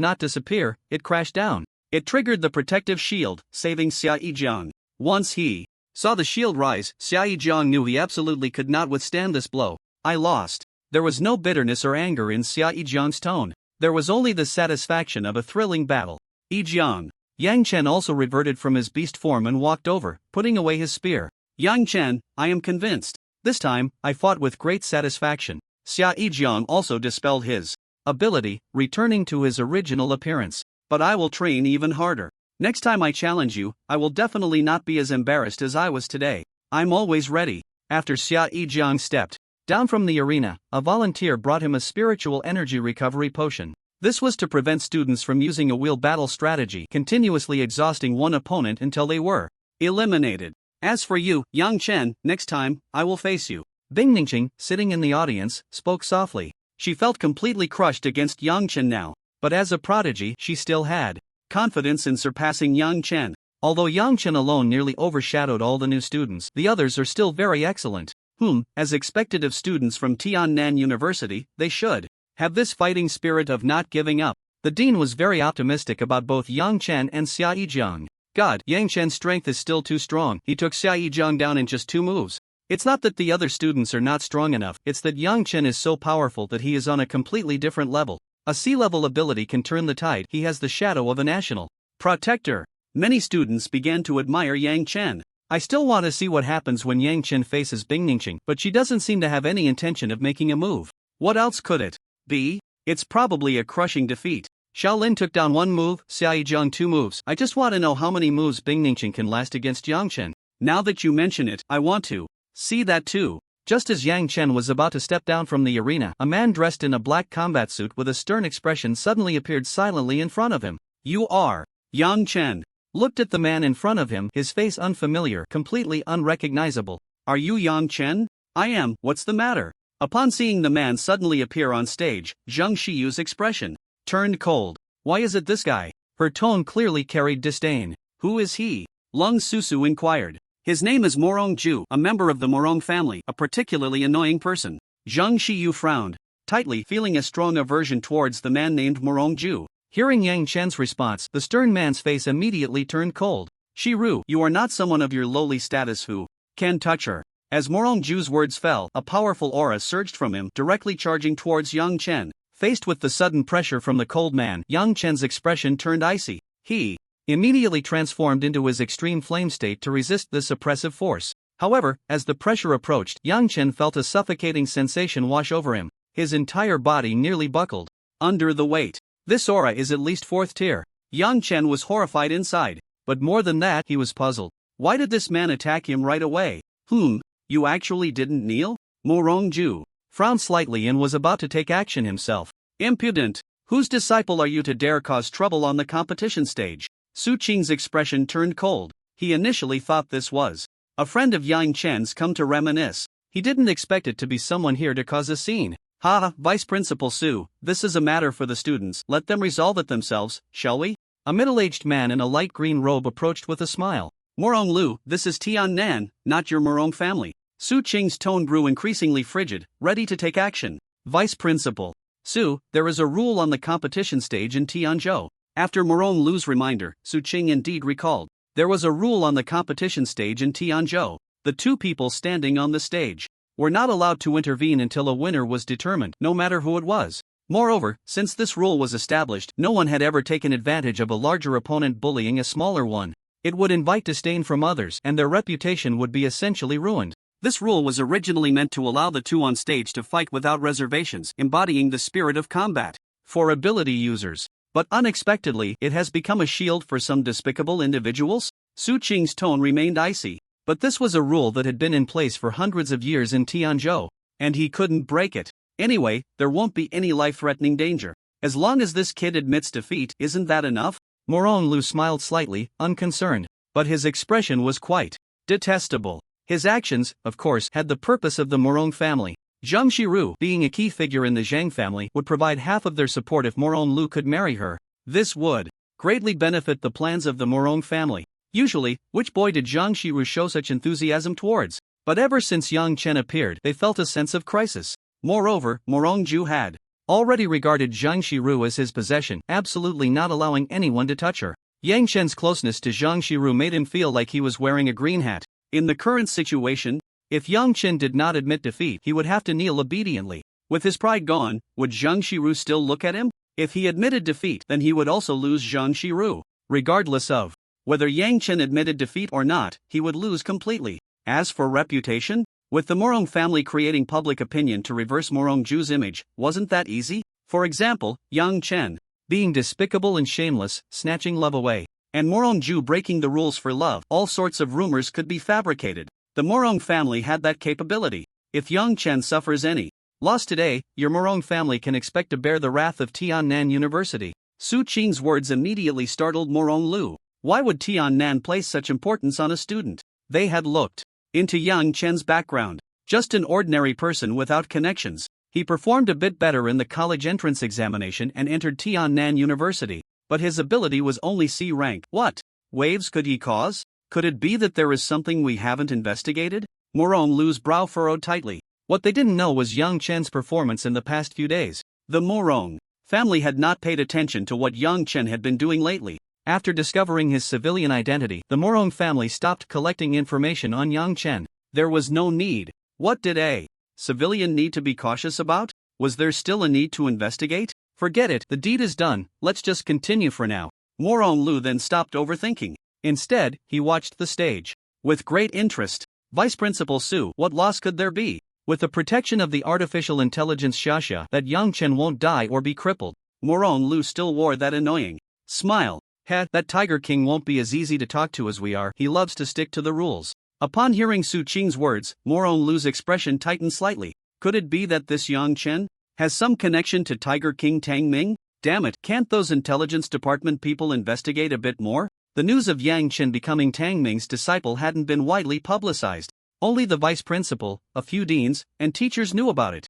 not disappear, it crashed down. It triggered the protective shield, saving Xia Yijiang. Once he saw the shield rise, Xia Yijiang knew he absolutely could not withstand this blow. I lost. There was no bitterness or anger in Xia Yijiang's tone. There was only the satisfaction of a thrilling battle. Yijiang. Yang Chen also reverted from his beast form and walked over, putting away his spear. Yang Chen, I am convinced. This time, I fought with great satisfaction. Xia Yijiang also dispelled his ability, returning to his original appearance. But I will train even harder. Next time I challenge you, I will definitely not be as embarrassed as I was today. I'm always ready. After Xia Yijiang stepped down from the arena, a volunteer brought him a spiritual energy recovery potion. This was to prevent students from using a wheel battle strategy, continuously exhausting one opponent until they were eliminated. As for you, Yang Chen, next time, I will face you. Bing Ningqing, sitting in the audience, spoke softly. She felt completely crushed against Yang Chen now, but as a prodigy, she still had confidence in surpassing Yang Chen. Although Yang Chen alone nearly overshadowed all the new students, the others are still very excellent. As expected of students from Tiannan University, they should have this fighting spirit of not giving up. The dean was very optimistic about both Yang Chen and Xia Yijiang. God, Yang Chen's strength is still too strong. He took Xia Yijiang down in just 2 moves. It's not that the other students are not strong enough, it's that Yang Chen is so powerful that he is on a completely different level. A sea-level ability can turn the tide. He has the shadow of a national protector. Many students began to admire Yang Chen. I still want to see what happens when Yang Chen faces Bing Ningqing, but she doesn't seem to have any intention of making a move. What else could it be? It's probably a crushing defeat. Shaolin took down 1 move, Xia Yijiang 2 moves. I just want to know how many moves Bing Ningqing can last against Yang Chen. Now that you mention it, I want to See that too. Just as Yang Chen was about to step down from the arena, a man dressed in a black combat suit with a stern expression suddenly appeared silently in front of him. You are Yang Chen. Looked at the man in front of him, his face unfamiliar, completely unrecognizable. Are you Yang Chen? I am. What's the matter? Upon seeing the man suddenly appear on stage, Zhang Shiyu's expression turned cold. Why is it this guy? Her tone clearly carried disdain. Who is he? Lung Susu inquired. His name is Morong Ju, a member of the Morong family, a particularly annoying person. Zhang Shiyu frowned tightly, feeling a strong aversion towards the man named Morong Ju. Hearing Yang Chen's response, the stern man's face immediately turned cold. Shiru, you are not someone of your lowly status who can touch her. As Morong Ju's words fell, a powerful aura surged from him, directly charging towards Yang Chen. Faced with the sudden pressure from the cold man, Yang Chen's expression turned icy. He immediately transformed into his extreme flame state to resist this oppressive force. However, as the pressure approached, Yang Chen felt a suffocating sensation wash over him. His entire body nearly buckled under the weight. This aura is at least 4th tier. Yang Chen was horrified inside, but more than that, he was puzzled. Why did this man attack him right away? You actually didn't kneel? Morong Ju frowned slightly and was about to take action himself. Impudent! Whose disciple are you to dare cause trouble on the competition stage? Su Qing's expression turned cold. He initially thought this was a friend of Yang Chen's come to reminisce. He didn't expect it to be someone here to cause a scene. Vice Principal Su, this is a matter for the students. Let them resolve it themselves, shall we? A middle-aged man in a light green robe approached with a smile. Morong Lu, this is Tian Nan, not your Morong family. Su Qing's tone grew increasingly frigid, ready to take action. Vice Principal Su, there is a rule on the competition stage in Tianzhou. After Morong Lu's reminder, Su Qing indeed recalled. There was a rule on the competition stage in Tianzhou. The two people standing on the stage were not allowed to intervene until a winner was determined, no matter who it was. Moreover, since this rule was established, no one had ever taken advantage of a larger opponent bullying a smaller one. It would invite disdain from others, and their reputation would be essentially ruined. This rule was originally meant to allow the two on stage to fight without reservations, embodying the spirit of combat for ability users. But unexpectedly, it has become a shield for some despicable individuals? Su Qing's tone remained icy. But this was a rule that had been in place for hundreds of years in Tianzhou, and he couldn't break it. Anyway, there won't be any life-threatening danger. As long as this kid admits defeat, isn't that enough? Morong Lu smiled slightly, unconcerned, but his expression was quite detestable. His actions, of course, had the purpose of the Morong family. Zhang Shiru, being a key figure in the Zhang family, would provide half of their support if Morong Lu could marry her. This would greatly benefit the plans of the Morong family. Usually, which boy did Zhang Shiru show such enthusiasm towards? But ever since Yang Chen appeared, they felt a sense of crisis. Moreover, Morong Ju had already regarded Zhang Shiru as his possession, absolutely not allowing anyone to touch her. Yang Chen's closeness to Zhang Shiru made him feel like he was wearing a green hat. In the current situation, if Yang Chen did not admit defeat, he would have to kneel obediently. With his pride gone, would Zhang Shiru still look at him? If he admitted defeat, then he would also lose Zhang Shiru. Regardless of whether Yang Chen admitted defeat or not, he would lose completely. As for reputation, with the Morong family creating public opinion to reverse Morong Ju's image, wasn't that easy? For example, Yang Chen being despicable and shameless, snatching love away, and Morong Ju breaking the rules for love. All sorts of rumors could be fabricated. The Morong family had that capability. If Yang Chen suffers any loss today, your Morong family can expect to bear the wrath of Tiannan University. Su Qing's words immediately startled Morong Lu. Why would Tiannan place such importance on a student? They had looked into Yang Chen's background. Just an ordinary person without connections. He performed a bit better in the college entrance examination and entered Tiannan University, but his ability was only C rank. What waves could he cause? Could it be that there is something we haven't investigated? Morong Lu's brow furrowed tightly. What they didn't know was Yang Chen's performance in the past few days. The Morong family had not paid attention to what Yang Chen had been doing lately. After discovering his civilian identity, the Morong family stopped collecting information on Yang Chen. There was no need. What did a civilian need to be cautious about? Was there still a need to investigate? Forget it, the deed is done, let's just continue for now. Morong Lu then stopped overthinking. Instead, he watched the stage with great interest. Vice Principal Su, what loss could there be? With the protection of the artificial intelligence Xia, that Yang Chen won't die or be crippled. Morong Lu still wore that annoying smile. That Tiger King won't be as easy to talk to as we are. He loves to stick to the rules. Upon hearing Su Qing's words, Morong Lu's expression tightened slightly. Could it be that this Yang Chen has some connection to Tiger King Tang Ming? Damn it, can't those intelligence department people investigate a bit more? The news of Yang Chen becoming Tang Ming's disciple hadn't been widely publicized. Only the vice principal, a few deans, and teachers knew about it.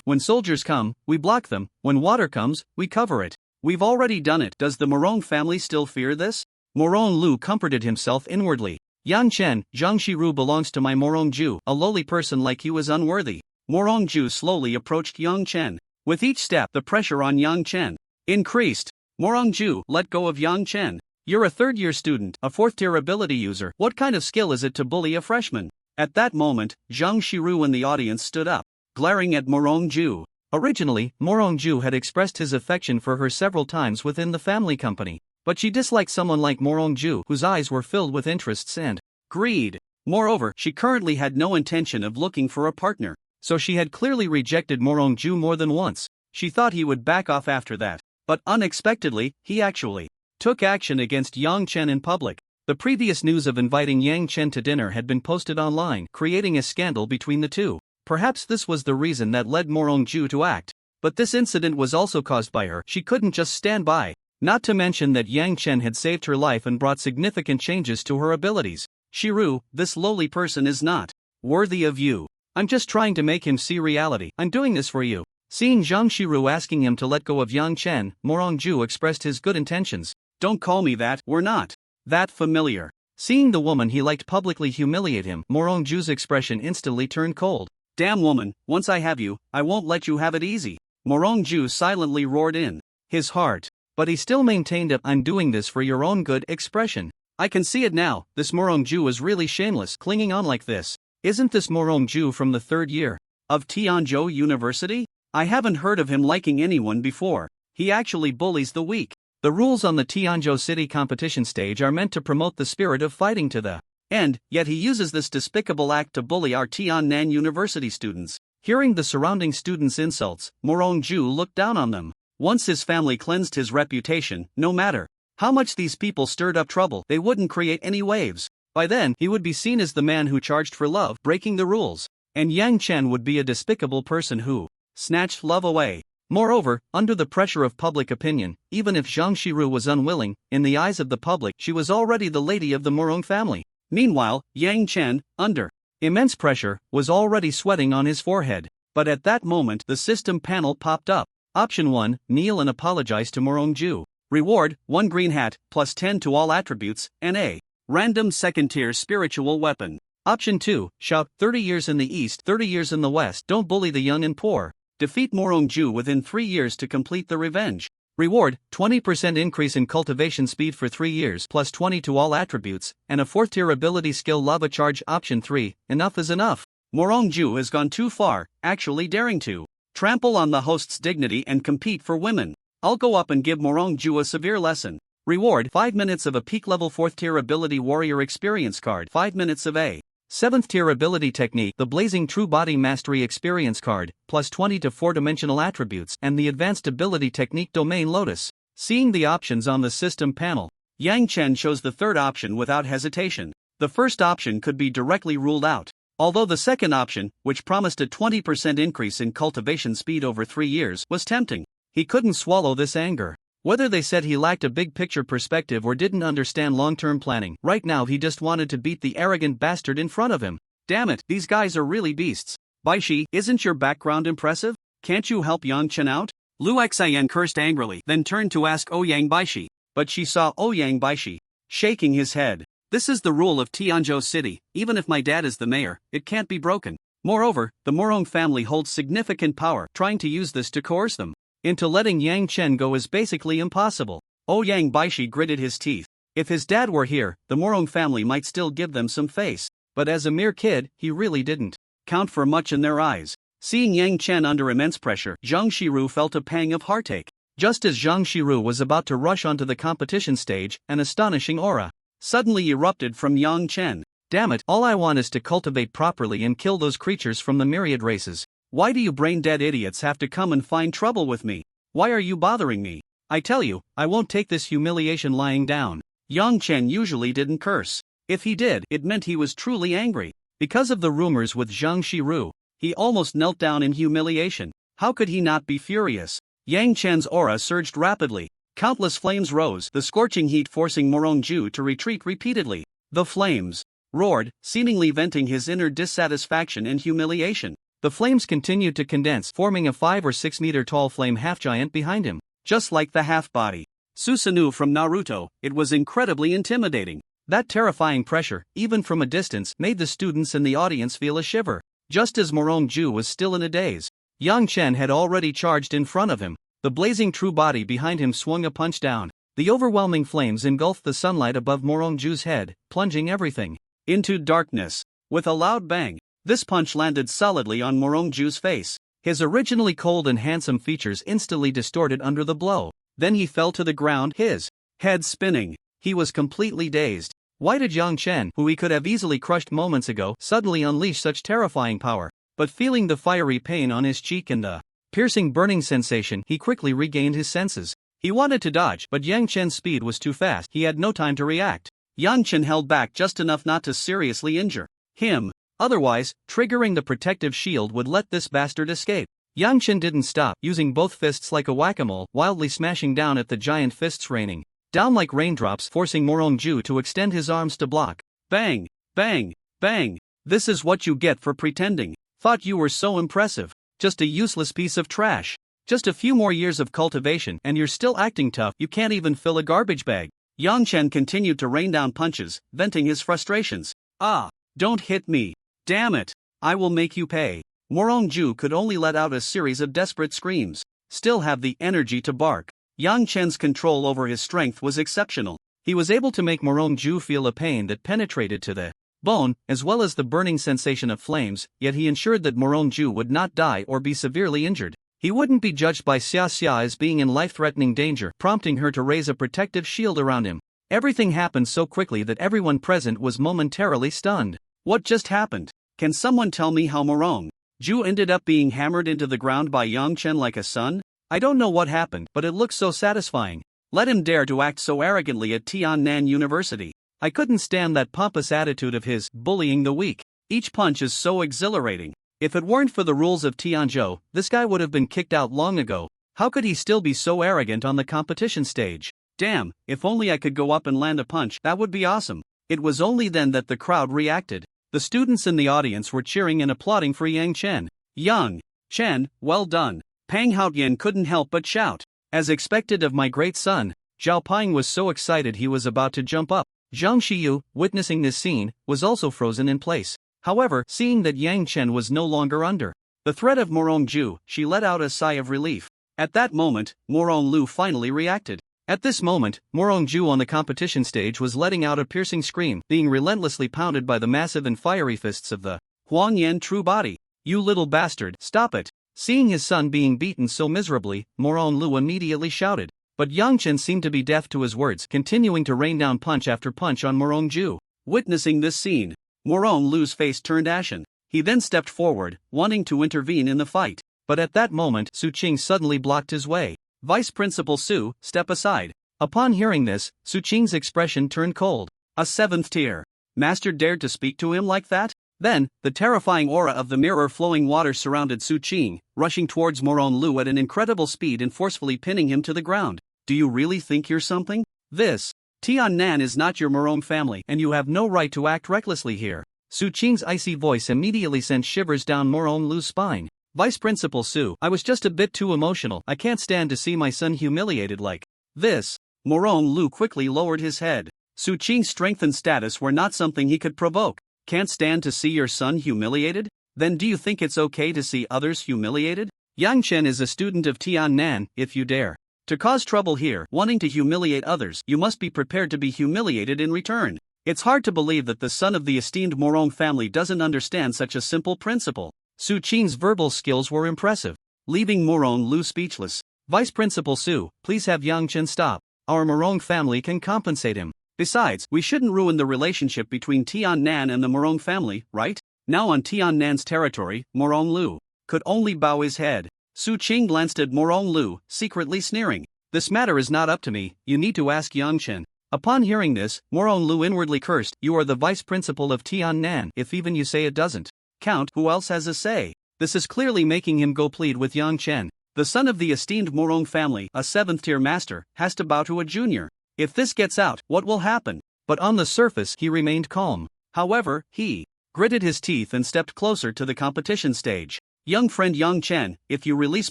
When soldiers come, we block them. When water comes, we cover it. We've already done it. Does the Morong family still fear this? Morong Lu comforted himself inwardly. Yang Chen, Zhang Shiru belongs to my Morong Ju. A lowly person like you is unworthy. Morong Ju slowly approached Yang Chen. With each step, the pressure on Yang Chen increased. Morong Ju, let go of Yang Chen. You're a third-year student, a fourth-tier ability user. What kind of skill is it to bully a freshman? At that moment, Zhang Shiru in the audience stood up, glaring at Morong Ju. Originally, Morong Ju had expressed his affection for her several times within the family company, but she disliked someone like Morong Ju whose eyes were filled with interests and greed. Moreover, she currently had no intention of looking for a partner, so she had clearly rejected Morong Ju more than once. She thought he would back off after that, but unexpectedly, he actually took action against Yang Chen in public. The previous news of inviting Yang Chen to dinner had been posted online, creating a scandal between the two. Perhaps this was the reason that led Morong Ju to act. But this incident was also caused by her. She couldn't just stand by. Not to mention that Yang Chen had saved her life and brought significant changes to her abilities. Shiru, this lowly person is not worthy of you. I'm just trying to make him see reality. I'm doing this for you. Seeing Zhang Shiru asking him to let go of Yang Chen, Morong Ju expressed his good intentions. Don't call me that, we're not that familiar. Seeing the woman he liked publicly humiliate him, Morong Ju's expression instantly turned cold. Damn woman, once I have you, I won't let you have it easy. Morong Ju silently roared in his heart, but he still maintained a "I'm doing this for your own good" expression. I can see it now, this Morong Ju is really shameless, clinging on like this. Isn't this Morong Ju from the third year of Tianzhou University? I haven't heard of him liking anyone before. He actually bullies the weak. The rules on the Tianzhou City competition stage are meant to promote the spirit of fighting to the end, yet he uses this despicable act to bully our Tiannan University students. Hearing the surrounding students' insults, Morong Ju looked down on them. Once his family cleansed his reputation, no matter how much these people stirred up trouble, they wouldn't create any waves. By then, he would be seen as the man who charged for love, breaking the rules. And Yang Chen would be a despicable person who snatched love away. Moreover, under the pressure of public opinion, even if Zhang Shiru was unwilling, in the eyes of the public she was already the lady of the Morong family. Meanwhile, Yang Chen, under immense pressure, was already sweating on his forehead. But at that moment the system panel popped up. Option 1, kneel and apologize to Morong Ju. Reward, 1 green hat, plus 10 to all attributes, and a random second-tier spiritual weapon. Option 2, shout, 30 years in the east, 30 years in the west, don't bully the young and poor. Defeat Morong Ju within 3 years to complete the revenge. Reward, 20% increase in cultivation speed for 3 years plus 20 to all attributes, and a 4th-tier ability skill lava charge. Option 3, enough is enough. Morong Ju has gone too far, actually daring to trample on the host's dignity and compete for women. I'll go up and give Morong Ju a severe lesson. Reward, 5 minutes of a peak-level 4th-tier ability warrior experience card, 5 minutes of a 7th-tier ability technique, the Blazing True Body Mastery experience card, plus 20 to 4-dimensional attributes, and the advanced ability technique Domain Lotus. Seeing the options on the system panel, Yang Chen chose the third option without hesitation. The first option could be directly ruled out. Although the second option, which promised a 20% increase in cultivation speed over 3 years, was tempting, he couldn't swallow this anger. Whether they said he lacked a big-picture perspective or didn't understand long-term planning, right now he just wanted to beat the arrogant bastard in front of him. Damn it, these guys are really beasts. Baishi, isn't your background impressive? Can't you help Yang Chen out? Lu Xian cursed angrily, then turned to ask Ouyang Baishi. But she saw Ouyang Baishi shaking his head. This is the rule of Tianzhou City, even if my dad is the mayor, it can't be broken. Moreover, the Morong family holds significant power. Trying to use this to coerce them into letting Yang Chen go is basically impossible. Ouyang Baishi gritted his teeth. If his dad were here, the Morong family might still give them some face. But as a mere kid, he really didn't count for much in their eyes. Seeing Yang Chen under immense pressure, Zhang Shiru felt a pang of heartache. Just as Zhang Shiru was about to rush onto the competition stage, an astonishing aura suddenly erupted from Yang Chen. Damn it, all I want is to cultivate properly and kill those creatures from the myriad races. Why do you brain-dead idiots have to come and find trouble with me? Why are you bothering me? I tell you, I won't take this humiliation lying down. Yang Chen usually didn't curse. If he did, it meant he was truly angry. Because of the rumors with Zhang Shiru, he almost knelt down in humiliation. How could he not be furious? Yang Chen's aura surged rapidly. Countless flames rose, the scorching heat forcing Morongju to retreat repeatedly. The flames roared, seemingly venting his inner dissatisfaction and humiliation. The flames continued to condense, forming a 5 or 6 meter tall flame half-giant behind him. Just like the half-body Susanoo from Naruto, it was incredibly intimidating. That terrifying pressure, even from a distance, made the students in the audience feel a shiver. Just as Morongju was still in a daze, Yang Chen had already charged in front of him. The blazing true body behind him swung a punch down. The overwhelming flames engulfed the sunlight above Morongju's head, plunging everything into darkness. With a loud bang, this punch landed solidly on Morongju's face. His originally cold and handsome features instantly distorted under the blow. Then he fell to the ground, his head spinning. He was completely dazed. Why did Yang Chen, who he could have easily crushed moments ago, suddenly unleash such terrifying power? But feeling the fiery pain on his cheek and the piercing burning sensation, he quickly regained his senses. He wanted to dodge, but Yang Chen's speed was too fast. He had no time to react. Yang Chen held back just enough not to seriously injure him. Otherwise, triggering the protective shield would let this bastard escape. Yang Chen didn't stop, using both fists like a whack-a-mole, wildly smashing down at the giant fists raining down like raindrops, forcing Morongju to extend his arms to block. Bang! Bang! Bang! This is what you get for pretending. Thought you were so impressive. Just a useless piece of trash. Just a few more years of cultivation and you're still acting tough. You can't even fill a garbage bag. Yang Chen continued to rain down punches, venting his frustrations. Ah! Don't hit me. Damn it! I will make you pay. Morongju could only let out a series of desperate screams. Still have the energy to bark. Yang Chen's control over his strength was exceptional. He was able to make Morongju feel a pain that penetrated to the bone, as well as the burning sensation of flames, yet he ensured that Morongju would not die or be severely injured. He wouldn't be judged by Xia Xia as being in life-threatening danger, prompting her to raise a protective shield around him. Everything happened so quickly that everyone present was momentarily stunned. What just happened? Can someone tell me how Morongju ended up being hammered into the ground by Yang Chen like a son? I don't know what happened, but it looks so satisfying. Let him dare to act so arrogantly at Tiannan University. I couldn't stand that pompous attitude of his, bullying the weak. Each punch is so exhilarating. If it weren't for the rules of Tianzhou, this guy would have been kicked out long ago. How could he still be so arrogant on the competition stage? Damn, if only I could go up and land a punch, that would be awesome. It was only then that the crowd reacted. The students in the audience were cheering and applauding for Yang Chen. Yang Chen, well done. Pang Haotian couldn't help but shout. As expected of my great son, Zhao Ping was so excited he was about to jump up. Zhang Xiyu, witnessing this scene, was also frozen in place. However, seeing that Yang Chen was no longer under the threat of Morongju, she let out a sigh of relief. At that moment, Moronglu finally reacted. At this moment, Morongju on the competition stage was letting out a piercing scream, being relentlessly pounded by the massive and fiery fists of the Huangyan true body. You little bastard, stop it. Seeing his son being beaten so miserably, Moronglu immediately shouted. But Yang Chen seemed to be deaf to his words, continuing to rain down punch after punch on Morongju. Witnessing this scene, Moronglu's face turned ashen. He then stepped forward, wanting to intervene in the fight. But at that moment, Su Qing suddenly blocked his way. Vice Principal Su, step aside. Upon hearing this, Su Qing's expression turned cold. A 7th tier master dared to speak to him like that? Then, the terrifying aura of the mirror-flowing water surrounded Su Qing, rushing towards Moronglu at an incredible speed and forcefully pinning him to the ground. Do you really think you're something? This Tiannan is not your Morong family and you have no right to act recklessly here. Su Qing's icy voice immediately sent shivers down Moronglu's spine. Vice Principal Su, I was just a bit too emotional. I can't stand to see my son humiliated like this. Moronglu quickly lowered his head. Su Qing's strength and status were not something he could provoke. Can't stand to see your son humiliated? Then do you think it's okay to see others humiliated? Yang Chen is a student of Tiannan. If you dare to cause trouble here, wanting to humiliate others, you must be prepared to be humiliated in return. It's hard to believe that the son of the esteemed Morong family doesn't understand such a simple principle. Su Qing's verbal skills were impressive, leaving Moronglu speechless. Vice Principal Su, please have Yang Chen stop. Our Morong family can compensate him. Besides, we shouldn't ruin the relationship between Tiannan and the Morong family, right? Now on Tiannan's territory, Moronglu could only bow his head. Su Qing glanced at Moronglu, secretly sneering. This matter is not up to me, you need to ask Yang Chen. Upon hearing this, Moron Lu inwardly cursed, "You are the vice principal of Tiannan, if even you say it doesn't count, who else has a say?" This is clearly making him go plead with Yang Chen. The son of the esteemed Morong family, a 7th-tier master, has to bow to a junior. If this gets out, what will happen? But on the surface he remained calm. However, he gritted his teeth and stepped closer to the competition stage. "Young friend Yang Chen, if you release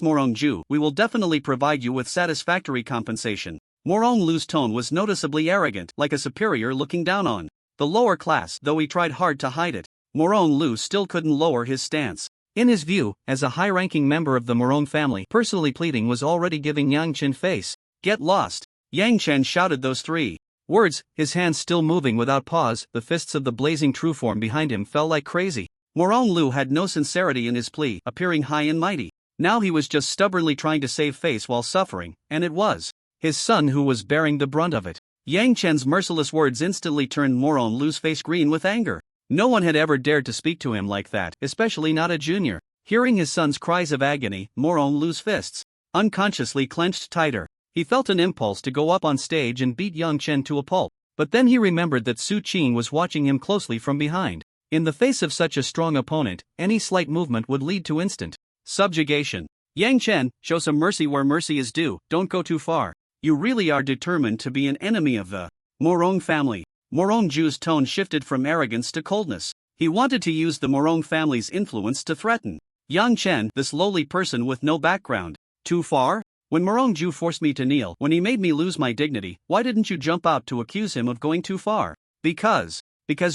Morong Ju, we will definitely provide you with satisfactory compensation." Morong Lu's tone was noticeably arrogant, like a superior looking down on the lower class, though he tried hard to hide it. Morong Lu still couldn't lower his stance. In his view, as a high-ranking member of the Morong family, personally pleading was already giving Yang Chen face. "Get lost!" Yang Chen shouted those 3 words, his hands still moving without pause. The fists of the blazing true form behind him fell like crazy. Morong Lu had no sincerity in his plea, appearing high and mighty. Now he was just stubbornly trying to save face while suffering, and it was his son who was bearing the brunt of it. Yang Chen's merciless words instantly turned Morong Lu's face green with anger. No one had ever dared to speak to him like that, especially not a junior. Hearing his son's cries of agony, Morong Lu's fists unconsciously clenched tighter. He felt an impulse to go up on stage and beat Yang Chen to a pulp, but then he remembered that Su Qing was watching him closely from behind. In the face of such a strong opponent, any slight movement would lead to instant subjugation. "Yang Chen, show some mercy where mercy is due, don't go too far. You really are determined to be an enemy of the Morong family." Morong Ju's tone shifted from arrogance to coldness. He wanted to use the Morong family's influence to threaten Yang Chen, this lowly person with no background. "Too far? When Morong Ju forced me to kneel, when he made me lose my dignity, why didn't you jump out to accuse him of going too far?" Because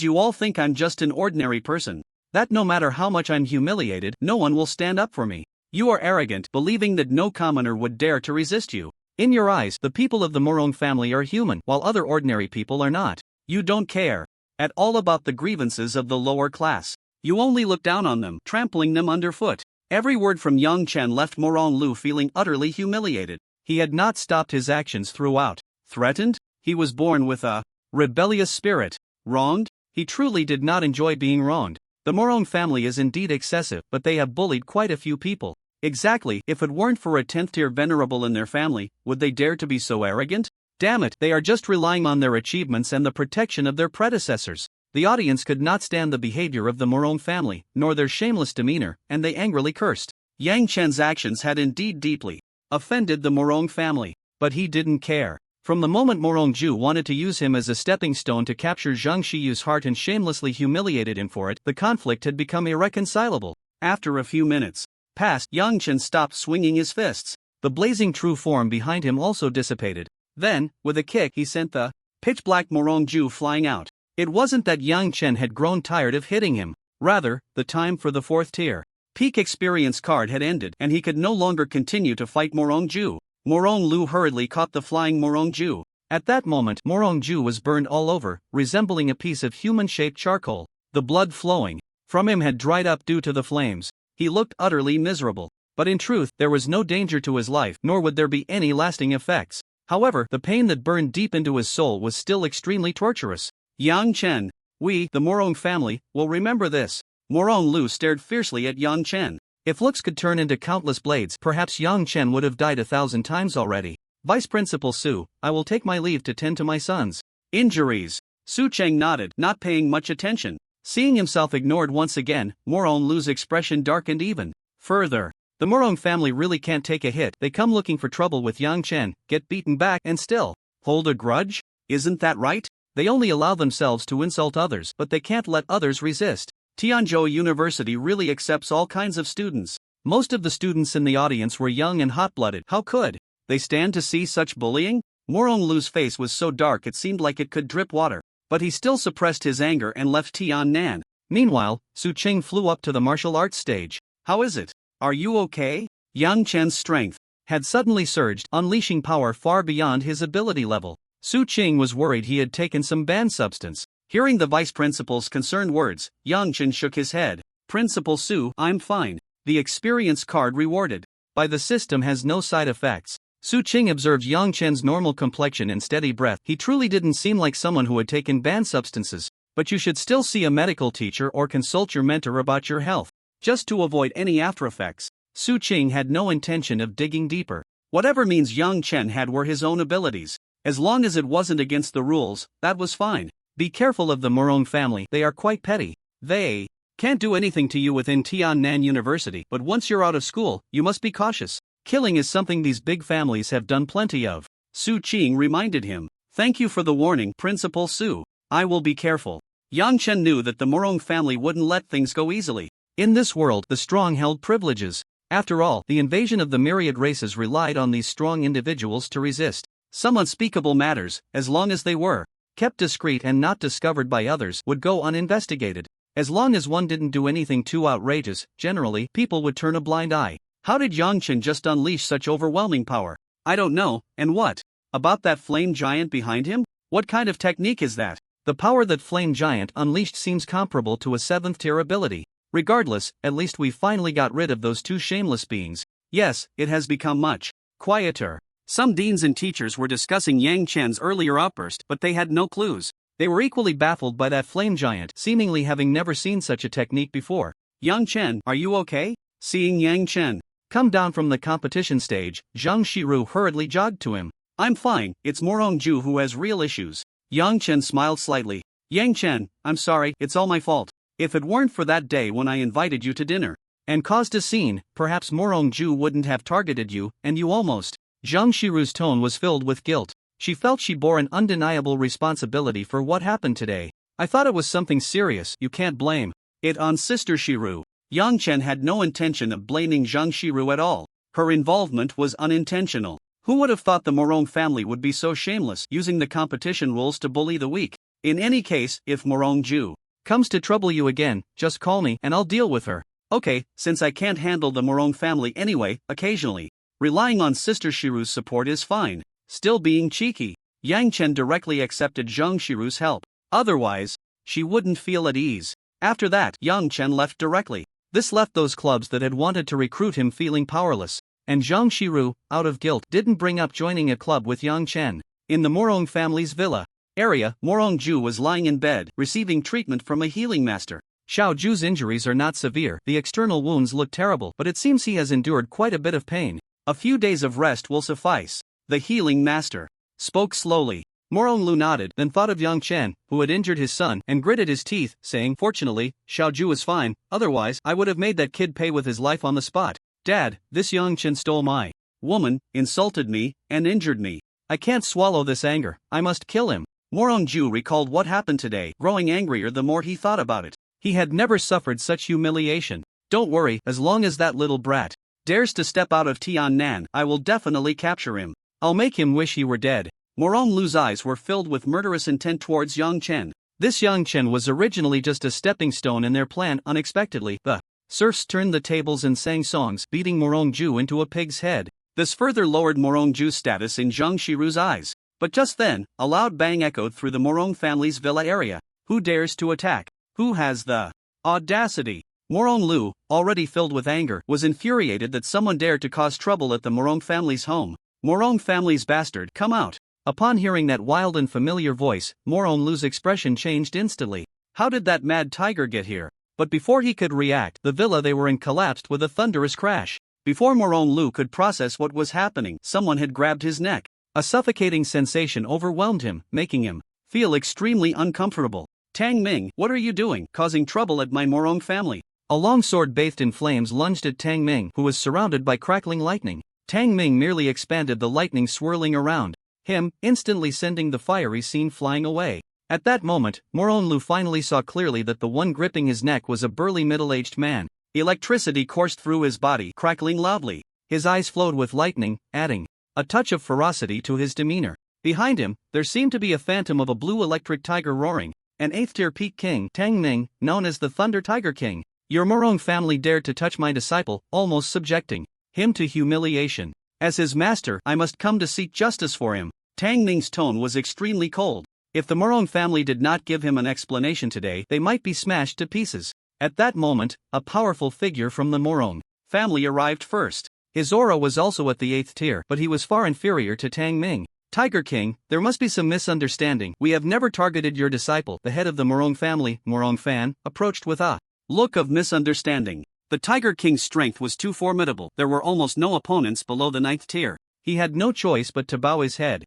you all think I'm just an ordinary person. That no matter how much I'm humiliated, no one will stand up for me. You are arrogant, believing that no commoner would dare to resist you. In your eyes, the people of the Morong family are human, while other ordinary people are not. You don't care at all about the grievances of the lower class. You only look down on them, trampling them underfoot. Every word from Yang Chen left Morong Lu feeling utterly humiliated. He had not stopped his actions throughout. Threatened? He was born with a rebellious spirit. Wronged? He truly did not enjoy being wronged. The Morong family is indeed excessive, but they have bullied quite a few people. Exactly, if it weren't for a 10th-tier venerable in their family, would they dare to be so arrogant? Damn it, they are just relying on their achievements and the protection of their predecessors. The audience could not stand the behavior of the Morong family, nor their shameless demeanor, and they angrily cursed. Yang Chen's actions had indeed deeply offended the Morong family, but he didn't care. From the moment Morong Ju wanted to use him as a stepping stone to capture Zhang Shiyu's heart and shamelessly humiliated him for it, the conflict had become irreconcilable. After a few minutes passed, Yang Chen stopped swinging his fists. The blazing true form behind him also dissipated. Then, with a kick, he sent the pitch-black Morong Ju flying out. It wasn't that Yang Chen had grown tired of hitting him. Rather, the time for the 4th tier peak experience card had ended and he could no longer continue to fight Morong Ju. Morong Lu hurriedly caught the flying Morong Ju. At that moment, Morong Ju was burned all over, resembling a piece of human-shaped charcoal. The blood flowing from him had dried up due to the flames. He looked utterly miserable. But in truth, there was no danger to his life, nor would there be any lasting effects. However, the pain that burned deep into his soul was still extremely torturous. "Yang Chen, we, the Morong family, will remember this." Morong Lu stared fiercely at Yang Chen. If looks could turn into countless blades, perhaps Yang Chen would have died 1,000 times already. "Vice Principal Su, I will take my leave to tend to my sons injuries." Su Cheng nodded, not paying much attention. Seeing himself ignored once again, Morong Lu's expression darkened even further. The Morong family really can't take a hit. They come looking for trouble with Yang Chen, get beaten back, and still hold a grudge? Isn't that right? They only allow themselves to insult others, but they can't let others resist. Tianzhou University really accepts all kinds of students. Most of the students in the audience were young and hot-blooded. How could they stand to see such bullying? Morong Lu's face was so dark it seemed like it could drip water. But he still suppressed his anger and left Tiannan. Meanwhile, Su Qing flew up to the martial arts stage. "How is it? Are you okay?" Yang Chen's strength had suddenly surged, unleashing power far beyond his ability level. Su Qing was worried he had taken some banned substance. Hearing the vice principal's concerned words, Yang Chen shook his head. "Principal Su, I'm fine. The experience card rewarded by the system has no side effects." Su Qing observed Yang Chen's normal complexion and steady breath. He truly didn't seem like someone who had taken banned substances. But you should still see a medical teacher or consult your mentor about your health, just to avoid any after effects. Su Qing had no intention of digging deeper. Whatever means Yang Chen had were his own abilities. As long as it wasn't against the rules, that was fine. Be careful of the Morong family, they are quite petty. They can't do anything to you within Tiannan University, but once you're out of school, you must be cautious. Killing is something these big families have done plenty of. Su Qing reminded him. Thank you for the warning, Principal Su. I will be careful. Yang Chen knew that the Morong family wouldn't let things go easily. In this world, the strong held privileges. After all, the invasion of the myriad races relied on these strong individuals to resist some unspeakable matters, as long as they were kept discreet and not discovered by others, would go uninvestigated. As long as one didn't do anything too outrageous, generally, people would turn a blind eye. How did Yang Chen just unleash such overwhelming power? I don't know, and what about that flame giant behind him? What kind of technique is that? The power that Flame Giant unleashed seems comparable to a 7th tier ability. Regardless, at least we finally got rid of those two shameless beings. Yes, it has become much quieter. Some deans and teachers were discussing Yang Chen's earlier outburst, but they had no clues. They were equally baffled by that flame giant, seemingly having never seen such a technique before. Yang Chen, are you okay? Seeing Yang Chen come down from the competition stage, Zhang Shiru hurriedly jogged to him. I'm fine, it's Morong Ju who has real issues. Yang Chen smiled slightly. Yang Chen, I'm sorry, it's all my fault. If it weren't for that day when I invited you to dinner and caused a scene, perhaps Morong Ju wouldn't have targeted you, and you almost. Zhang Shiru's tone was filled with guilt. She felt she bore an undeniable responsibility for what happened today. I thought it was something serious, you can't blame it on Sister Shiru. Yang Chen had no intention of blaming Zhang Shiru at all. Her involvement was unintentional. Who would have thought the Morong family would be so shameless, using the competition rules to bully the weak? In any case, if Morong Ju comes to trouble you again, just call me and I'll deal with her. Okay, since I can't handle the Morong family anyway, occasionally relying on Sister Shiru's support is fine. Still being cheeky, Yang Chen directly accepted Zhang Shiru's help. Otherwise, she wouldn't feel at ease. After that, Yang Chen left directly. This left those clubs that had wanted to recruit him feeling powerless. And Zhang Shiru, out of guilt, didn't bring up joining a club with Yang Chen. In the Morong family's villa area, Morong Ju was lying in bed, receiving treatment from a healing master. Xiao Ju's injuries are not severe, the external wounds look terrible, but it seems he has endured quite a bit of pain. A few days of rest will suffice. The healing master spoke slowly. Morong Lu nodded, then thought of Yang Chen, who had injured his son, and gritted his teeth, saying, Fortunately, Xiao Ju is fine, otherwise, I would have made that kid pay with his life on the spot. Dad, this Yang Chen stole my woman, insulted me, and injured me. I can't swallow this anger, I must kill him. Morong Ju recalled what happened today, growing angrier the more he thought about it. He had never suffered such humiliation. Don't worry, as long as that little brat dares to step out of Tiannan, I will definitely capture him. I'll make him wish he were dead. Morong Lu's eyes were filled with murderous intent towards Yang Chen. This Yang Chen was originally just a stepping stone in their plan. Unexpectedly, the serfs turned the tables and sang songs, beating Morong Ju into a pig's head. This further lowered Morong Ju's status in Zhang Shiru's eyes. But just then, a loud bang echoed through the Morong family's villa area. Who dares to attack? Who has the audacity? Morong Lu, already filled with anger, was infuriated that someone dared to cause trouble at the Morong family's home. Morong family's bastard, come out. Upon hearing that wild and familiar voice, Morong Lu's expression changed instantly. How did that mad tiger get here? But before he could react, the villa they were in collapsed with a thunderous crash. Before Morong Lu could process what was happening, someone had grabbed his neck. A suffocating sensation overwhelmed him, making him feel extremely uncomfortable. Tang Ming, what are you doing, causing trouble at my Morong family? A long sword bathed in flames lunged at Tang Ming, who was surrounded by crackling lightning. Tang Ming merely expanded the lightning swirling around him, instantly sending the fiery scene flying away. At that moment, Morong Lu finally saw clearly that the one gripping his neck was a burly middle-aged man. Electricity coursed through his body, crackling loudly. His eyes flowed with lightning, adding a touch of ferocity to his demeanor. Behind him, there seemed to be a phantom of a blue electric tiger roaring. An 8th-tier peak king, Tang Ming, known as the Thunder Tiger King. Your Morong family dared to touch my disciple, almost subjecting him to humiliation. As his master, I must come to seek justice for him. Tang Ming's tone was extremely cold. If the Morong family did not give him an explanation today, they might be smashed to pieces. At that moment, a powerful figure from the Morong family arrived first. His aura was also at the 8th tier, but he was far inferior to Tang Ming. Tiger King, there must be some misunderstanding. We have never targeted your disciple. The head of the Morong family, Morong Fan, approached with a look of misunderstanding. The Tiger King's strength was too formidable. There were almost no opponents below the 9th tier. He had no choice but to bow his head.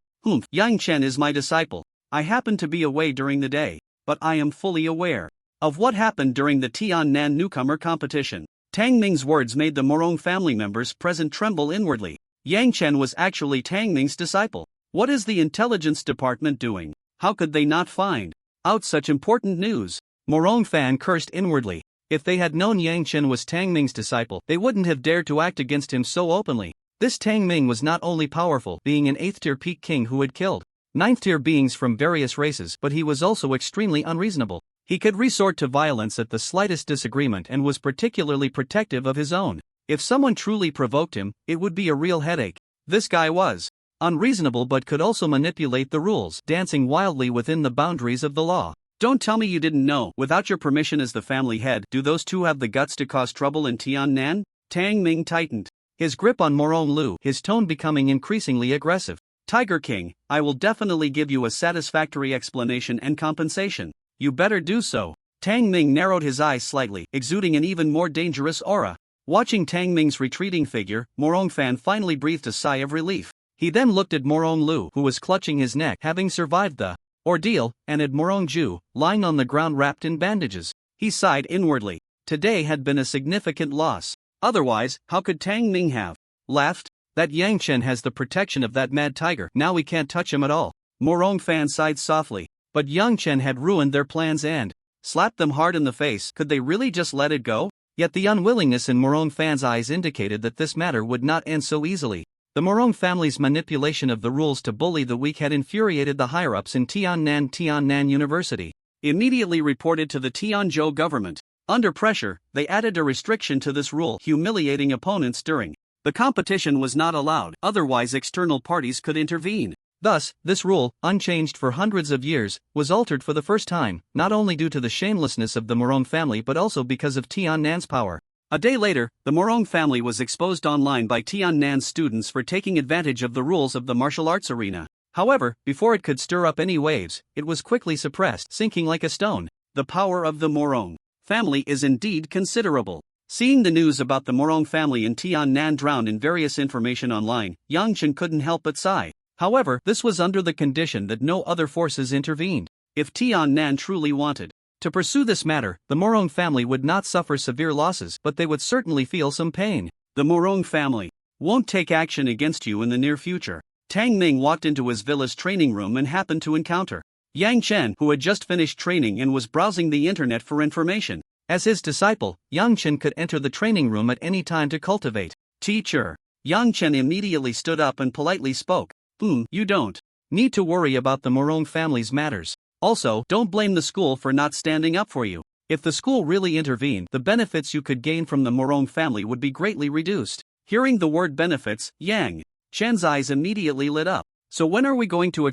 Yang Chen is my disciple. I happen to be away during the day, but I am fully aware of what happened during the Tiannan newcomer competition. Tang Ming's words made the Morong family members present tremble inwardly. Yang Chen was actually Tang Ming's disciple. What is the intelligence department doing? How could they not find out such important news? Morong fan cursed inwardly. If they had known Yang Chen was Tang Ming's disciple, they wouldn't have dared to act against him so openly. This Tang Ming was not only powerful, being an 8th-tier peak king who had killed 9th-tier beings from various races, but he was also extremely unreasonable. He could resort to violence at the slightest disagreement and was particularly protective of his own. If someone truly provoked him, it would be a real headache. This guy was unreasonable but could also manipulate the rules, dancing wildly within the boundaries of the law. Don't tell me you didn't know. Without your permission as the family head, do those two have the guts to cause trouble in Tiannan? Tang Ming tightened his grip on Morong Lu, his tone becoming increasingly aggressive. Tiger King, I will definitely give you a satisfactory explanation and compensation. You better do so. Tang Ming narrowed his eyes slightly, exuding an even more dangerous aura. Watching Tang Ming's retreating figure, Morong Fan finally breathed a sigh of relief. He then looked at Morong Lu, who was clutching his neck, having survived the ordeal, and at Morong Ju, lying on the ground wrapped in bandages. He sighed inwardly. Today had been a significant loss. Otherwise, how could Tang Ming have laughed? That Yang Chen has the protection of that mad tiger. Now we can't touch him at all. Morong Fan sighed softly. But Yang Chen had ruined their plans and slapped them hard in the face. Could they really just let it go? Yet the unwillingness in Morong Fan's eyes indicated that this matter would not end so easily. The Morong family's manipulation of the rules to bully the weak had infuriated the higher-ups in Tiannan University. Immediately reported to the Tianzhou government. Under pressure, they added a restriction to this rule, humiliating opponents during the competition was not allowed, otherwise external parties could intervene. Thus, this rule, unchanged for hundreds of years, was altered for the first time, not only due to the shamelessness of the Morong family but also because of Tiannan's power. A day later, the Morong family was exposed online by Tiannan's students for taking advantage of the rules of the martial arts arena. However, before it could stir up any waves, it was quickly suppressed, sinking like a stone. The power of the Morong family is indeed considerable. Seeing the news about the Morong family in Tiannan drowned in various information online, Yang Chen couldn't help but sigh. However, this was under the condition that no other forces intervened. If Tiannan truly wanted to pursue this matter, the Morong family would not suffer severe losses, but they would certainly feel some pain. The Morong family won't take action against you in the near future. Tang Ming walked into his villa's training room and happened to encounter Yang Chen, who had just finished training and was browsing the internet for information. As his disciple, Yang Chen could enter the training room at any time to cultivate. Teacher. Yang Chen immediately stood up and politely spoke. You don't need to worry about the Morong family's matters. Also, don't blame the school for not standing up for you. If the school really intervened, the benefits you could gain from the Morong family would be greatly reduced. Hearing the word benefits, Yang Chen's eyes immediately lit up. So when are we going to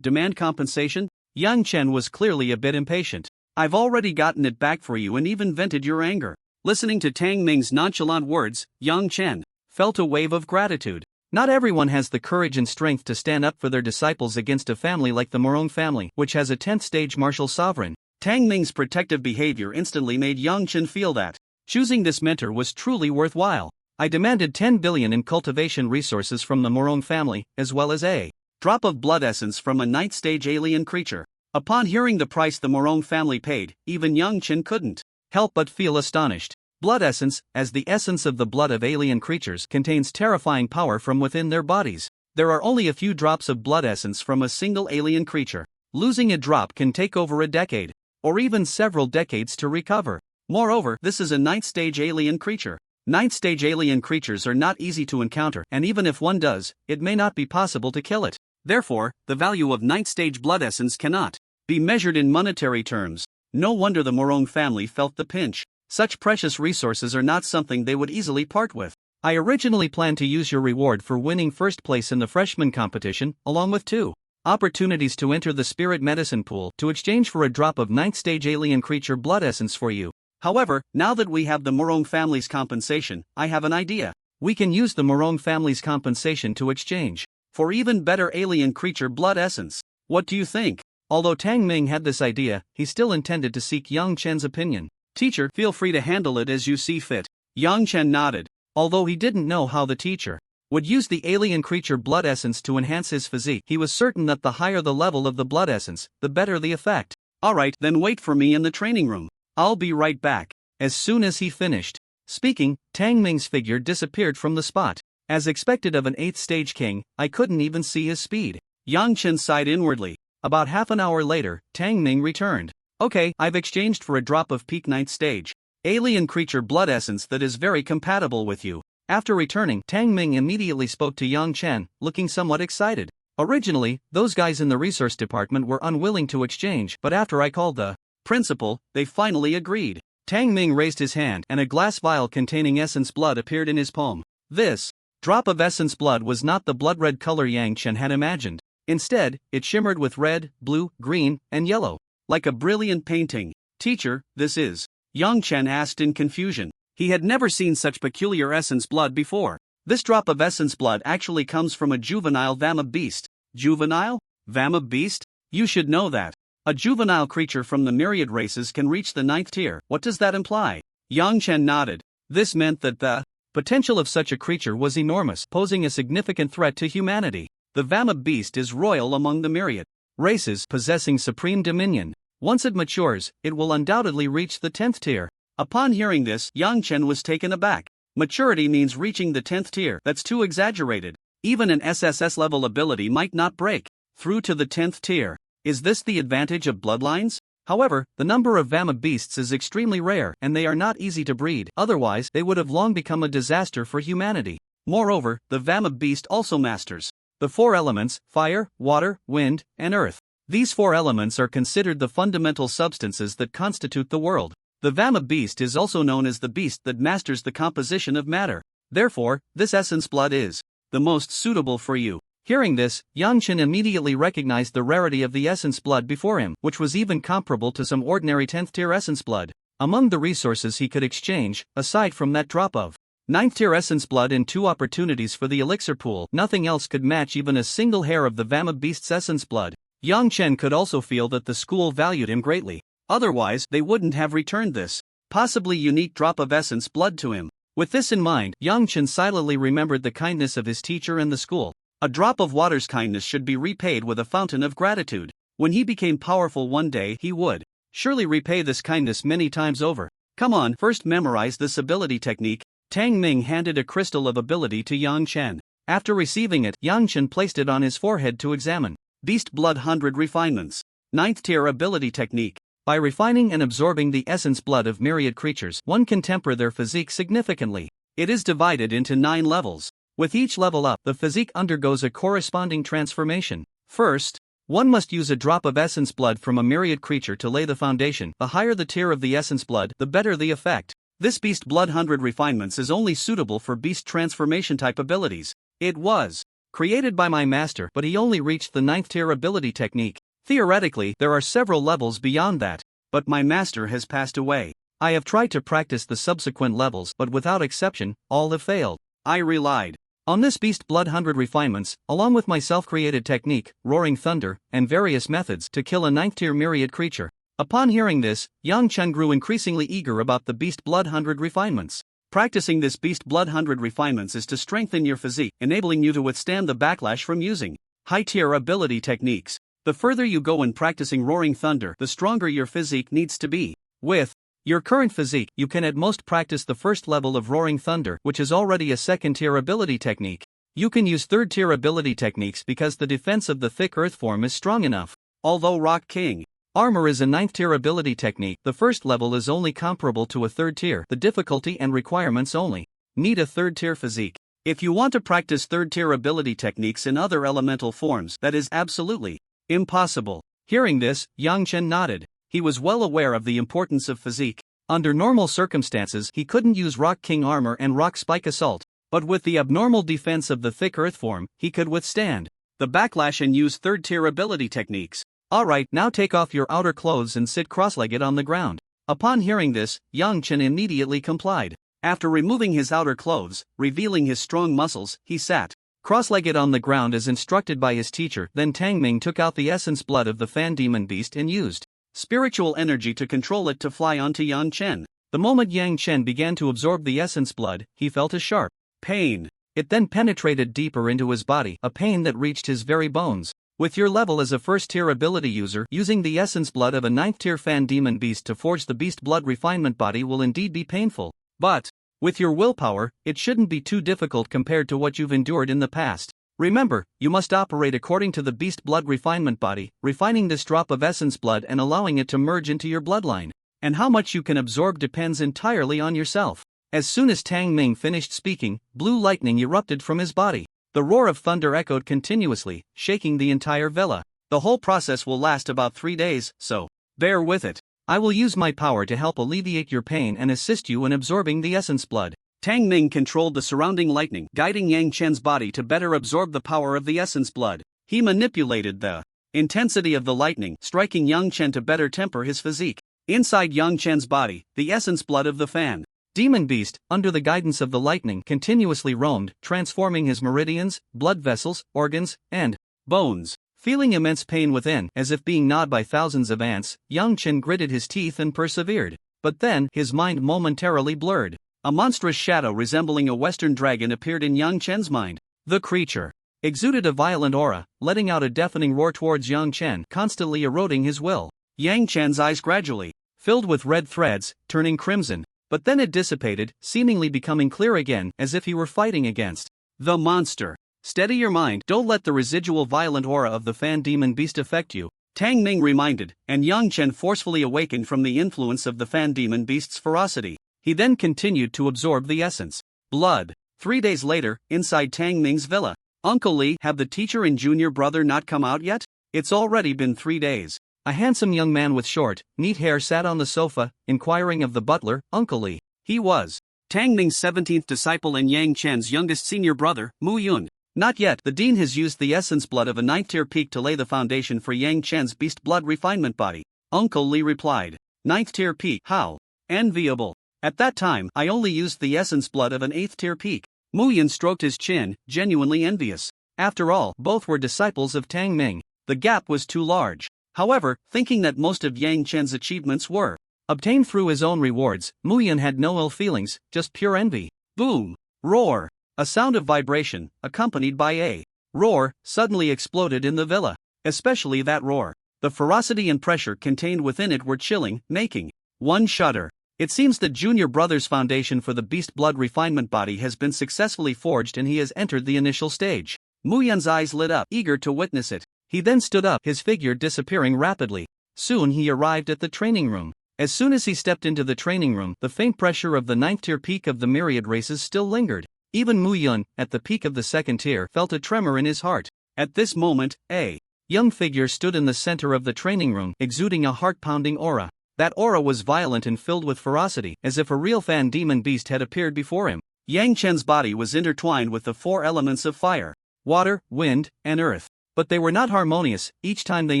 demand compensation? Yang Chen was clearly a bit impatient. I've already gotten it back for you and even vented your anger. Listening to Tang Ming's nonchalant words, Yang Chen felt a wave of gratitude. Not everyone has the courage and strength to stand up for their disciples against a family like the Morong family, which has a 10th stage martial sovereign. Tang Ming's protective behavior instantly made Yang Chen feel that choosing this mentor was truly worthwhile. I demanded 10 billion in cultivation resources from the Morong family, as well as a drop of blood essence from a 9th stage alien creature. Upon hearing the price the Morong family paid, even Yang Chen couldn't help but feel astonished. Blood essence, as the essence of the blood of alien creatures, contains terrifying power from within their bodies. There are only a few drops of blood essence from a single alien creature. Losing a drop can take over a decade, or even several decades to recover. Moreover, this is a 9th stage alien creature. 9th stage alien creatures are not easy to encounter, and even if one does, it may not be possible to kill it. Therefore, the value of 9th stage blood essence cannot be measured in monetary terms. No wonder the Morong family felt the pinch. Such precious resources are not something they would easily part with. I originally planned to use your reward for winning first place in the freshman competition, along with 2 opportunities to enter the spirit medicine pool to exchange for a drop of 9th stage alien creature blood essence for you. However, now that we have the Morong family's compensation, I have an idea. We can use the Morong family's compensation to exchange for even better alien creature blood essence. What do you think? Although Tang Ming had this idea, he still intended to seek Yang Chen's opinion. Teacher, feel free to handle it as you see fit. Yang Chen nodded. Although he didn't know how the teacher would use the alien creature blood essence to enhance his physique. He was certain that the higher the level of the blood essence, the better the effect. Alright, then wait for me in the training room. I'll be right back. As soon as he finished speaking, Tang Ming's figure disappeared from the spot. As expected of an 8th stage king, I couldn't even see his speed. Yang Chen sighed inwardly. About half an hour later, Tang Ming returned. Okay, I've exchanged for a drop of peak 9th stage alien creature blood essence that is very compatible with you. After returning, Tang Ming immediately spoke to Yang Chen, looking somewhat excited. Originally, those guys in the resource department were unwilling to exchange, but after I called the principal, they finally agreed. Tang Ming raised his hand and a glass vial containing essence blood appeared in his palm. This drop of essence blood was not the blood-red color Yang Chen had imagined. Instead, it shimmered with red, blue, green, and yellow. Like a brilliant painting. Teacher, this is? Yang Chen asked in confusion. He had never seen such peculiar essence blood before. This drop of essence blood actually comes from a juvenile Vama beast. Juvenile? Vama beast? You should know that. A juvenile creature from the myriad races can reach the 9th tier. What does that imply? Yang Chen nodded. This meant that the potential of such a creature was enormous, posing a significant threat to humanity. The Vama beast is royal among the myriad races, possessing supreme dominion. Once it matures, it will undoubtedly reach the 10th tier. Upon hearing this, Yang Chen was taken aback. Maturity means reaching the 10th tier. That's too exaggerated. Even an SSS level ability might not break through to the 10th tier. Is this the advantage of bloodlines? However, the number of Vama beasts is extremely rare and they are not easy to breed, otherwise they would have long become a disaster for humanity. Moreover, the Vama beast also masters the 4 elements: fire, water, wind, and earth. These 4 elements are considered the fundamental substances that constitute the world. The Vama beast is also known as the beast that masters the composition of matter. Therefore, this essence blood is the most suitable for you. Hearing this, Yang Chen immediately recognized the rarity of the essence blood before him, which was even comparable to some ordinary 10th tier essence blood. Among the resources he could exchange, aside from that drop of 9th tier essence blood and 2 opportunities for the elixir pool, nothing else could match even a single hair of the Vama beast's essence blood. Yang Chen could also feel that the school valued him greatly. Otherwise, they wouldn't have returned this possibly unique drop of essence blood to him. With this in mind, Yang Chen silently remembered the kindness of his teacher and the school. A drop of water's kindness should be repaid with a fountain of gratitude. When he became powerful one day, he would surely repay this kindness many times over. Come on, first memorize this ability technique. Tang Ming handed a crystal of ability to Yang Chen. After receiving it, Yang Chen placed it on his forehead to examine. Beast Blood 100 Refinements. 9th tier ability technique. By refining and absorbing the essence blood of myriad creatures, one can temper their physique significantly. It is divided into 9 levels. With each level up, the physique undergoes a corresponding transformation. First, one must use a drop of essence blood from a myriad creature to lay the foundation. The higher the tier of the essence blood, the better the effect. This Beast Blood 100 Refinements is only suitable for beast transformation type abilities. It was created by my master, but he only reached the 9th tier ability technique. Theoretically, there are several levels beyond that, but my master has passed away. I have tried to practice the subsequent levels, but without exception, all have failed. I relied on this Beast Blood 100 Refinements, along with my self-created technique, Roaring Thunder, and various methods to kill a 9th tier myriad creature. Upon hearing this, Yang Chen grew increasingly eager about the Beast Blood 100 Refinements. Practicing this Beast Blood 100 Refinements is to strengthen your physique, enabling you to withstand the backlash from using high-tier ability techniques. The further you go in practicing Roaring Thunder, the stronger your physique needs to be. With your current physique, you can at most practice the first level of Roaring Thunder, which is already a 2nd tier ability technique. You can use 3rd tier ability techniques because the defense of the thick earth form is strong enough. Although Rock King Armor is a 9th tier ability technique, the first level is only comparable to a 3rd tier. The difficulty and requirements only need a 3rd tier physique. If you want to practice 3rd tier ability techniques in other elemental forms, that is absolutely impossible. Hearing this, Yang Chen nodded. He was well aware of the importance of physique. Under normal circumstances, he couldn't use Rock King Armor and Rock Spike Assault, but with the abnormal defense of the thick earth form, he could withstand the backlash and use 3rd tier ability techniques. Alright, now take off your outer clothes and sit cross-legged on the ground. Upon hearing this, Yang Chen immediately complied. After removing his outer clothes, revealing his strong muscles, he sat cross-legged on the ground as instructed by his teacher. Then Tang Ming took out the essence blood of the Fan Demon Beast and used spiritual energy to control it to fly onto Yang Chen. The moment Yang Chen began to absorb the essence blood, he felt a sharp pain It then penetrated deeper into his body, a pain that reached his very bones. With your level as a first-tier ability user, using the essence blood of a 9th-tier fan demon beast to forge the beast blood refinement body will indeed be painful. But, with your willpower, it shouldn't be too difficult compared to what you've endured in the past. Remember, you must operate according to the beast blood refinement body, refining this drop of essence blood and allowing it to merge into your bloodline. And how much you can absorb depends entirely on yourself. As soon as Tang Ming finished speaking, blue lightning erupted from his body. The roar of thunder echoed continuously, shaking the entire villa. The whole process will last about 3 days, so bear with it. I will use my power to help alleviate your pain and assist you in absorbing the essence blood. Tang Ming controlled the surrounding lightning, guiding Yang Chen's body to better absorb the power of the essence blood. He manipulated the intensity of the lightning, striking Yang Chen to better temper his physique. Inside Yang Chen's body, the essence blood of the fan demon beast, under the guidance of the lightning, continuously roamed, transforming his meridians, blood vessels, organs, and bones. Feeling immense pain within, as if being gnawed by thousands of ants, Yang Chen gritted his teeth and persevered. But then, his mind momentarily blurred. A monstrous shadow resembling a western dragon appeared in Yang Chen's mind. The creature exuded a violent aura, letting out a deafening roar towards Yang Chen, constantly eroding his will. Yang Chen's eyes gradually filled with red threads, turning crimson. But then it dissipated, seemingly becoming clear again, as if he were fighting against the monster. Steady your mind, don't let the residual violent aura of the fan demon beast affect you, Tang Ming reminded, and Yang Chen forcefully awakened from the influence of the fan demon beast's ferocity. He then continued to absorb the essence blood. 3 days later, inside Tang Ming's villa. Uncle Li, have the teacher and junior brother not come out yet? It's already been 3 days. A handsome young man with short, neat hair sat on the sofa, inquiring of the butler, Uncle Li. He was Tang Ming's 17th disciple and Yang Chen's youngest senior brother, Mu Yun. Not yet. The dean has used the essence blood of a 9th-tier peak to lay the foundation for Yang Chen's beast blood refinement body. Uncle Li replied. 9th-tier peak, how enviable. At that time, I only used the essence blood of an 8th-tier peak. Mu Yun stroked his chin, genuinely envious. After all, both were disciples of Tang Ming. The gap was too large. However, thinking that most of Yang Chen's achievements were obtained through his own rewards, Mu Yun had no ill feelings, just pure envy. Boom! Roar! A sound of vibration, accompanied by a roar, suddenly exploded in the villa. Especially that roar. The ferocity and pressure contained within it were chilling, making one shudder. It seems that Junior Brother's foundation for the beast blood refinement body has been successfully forged and he has entered the initial stage. Mu Yun's eyes lit up, eager to witness it. He then stood up, his figure disappearing rapidly. Soon he arrived at the training room. As soon as he stepped into the training room, the faint pressure of the 9th-tier peak of the myriad races still lingered. Even Mu Yun, at the peak of the 2nd tier, felt a tremor in his heart. At this moment, a young figure stood in the center of the training room, exuding a heart-pounding aura. That aura was violent and filled with ferocity, as if a real fan demon beast had appeared before him. Yang Chen's body was intertwined with the 4 elements of fire, water, wind, and earth. But they were not harmonious. Each time they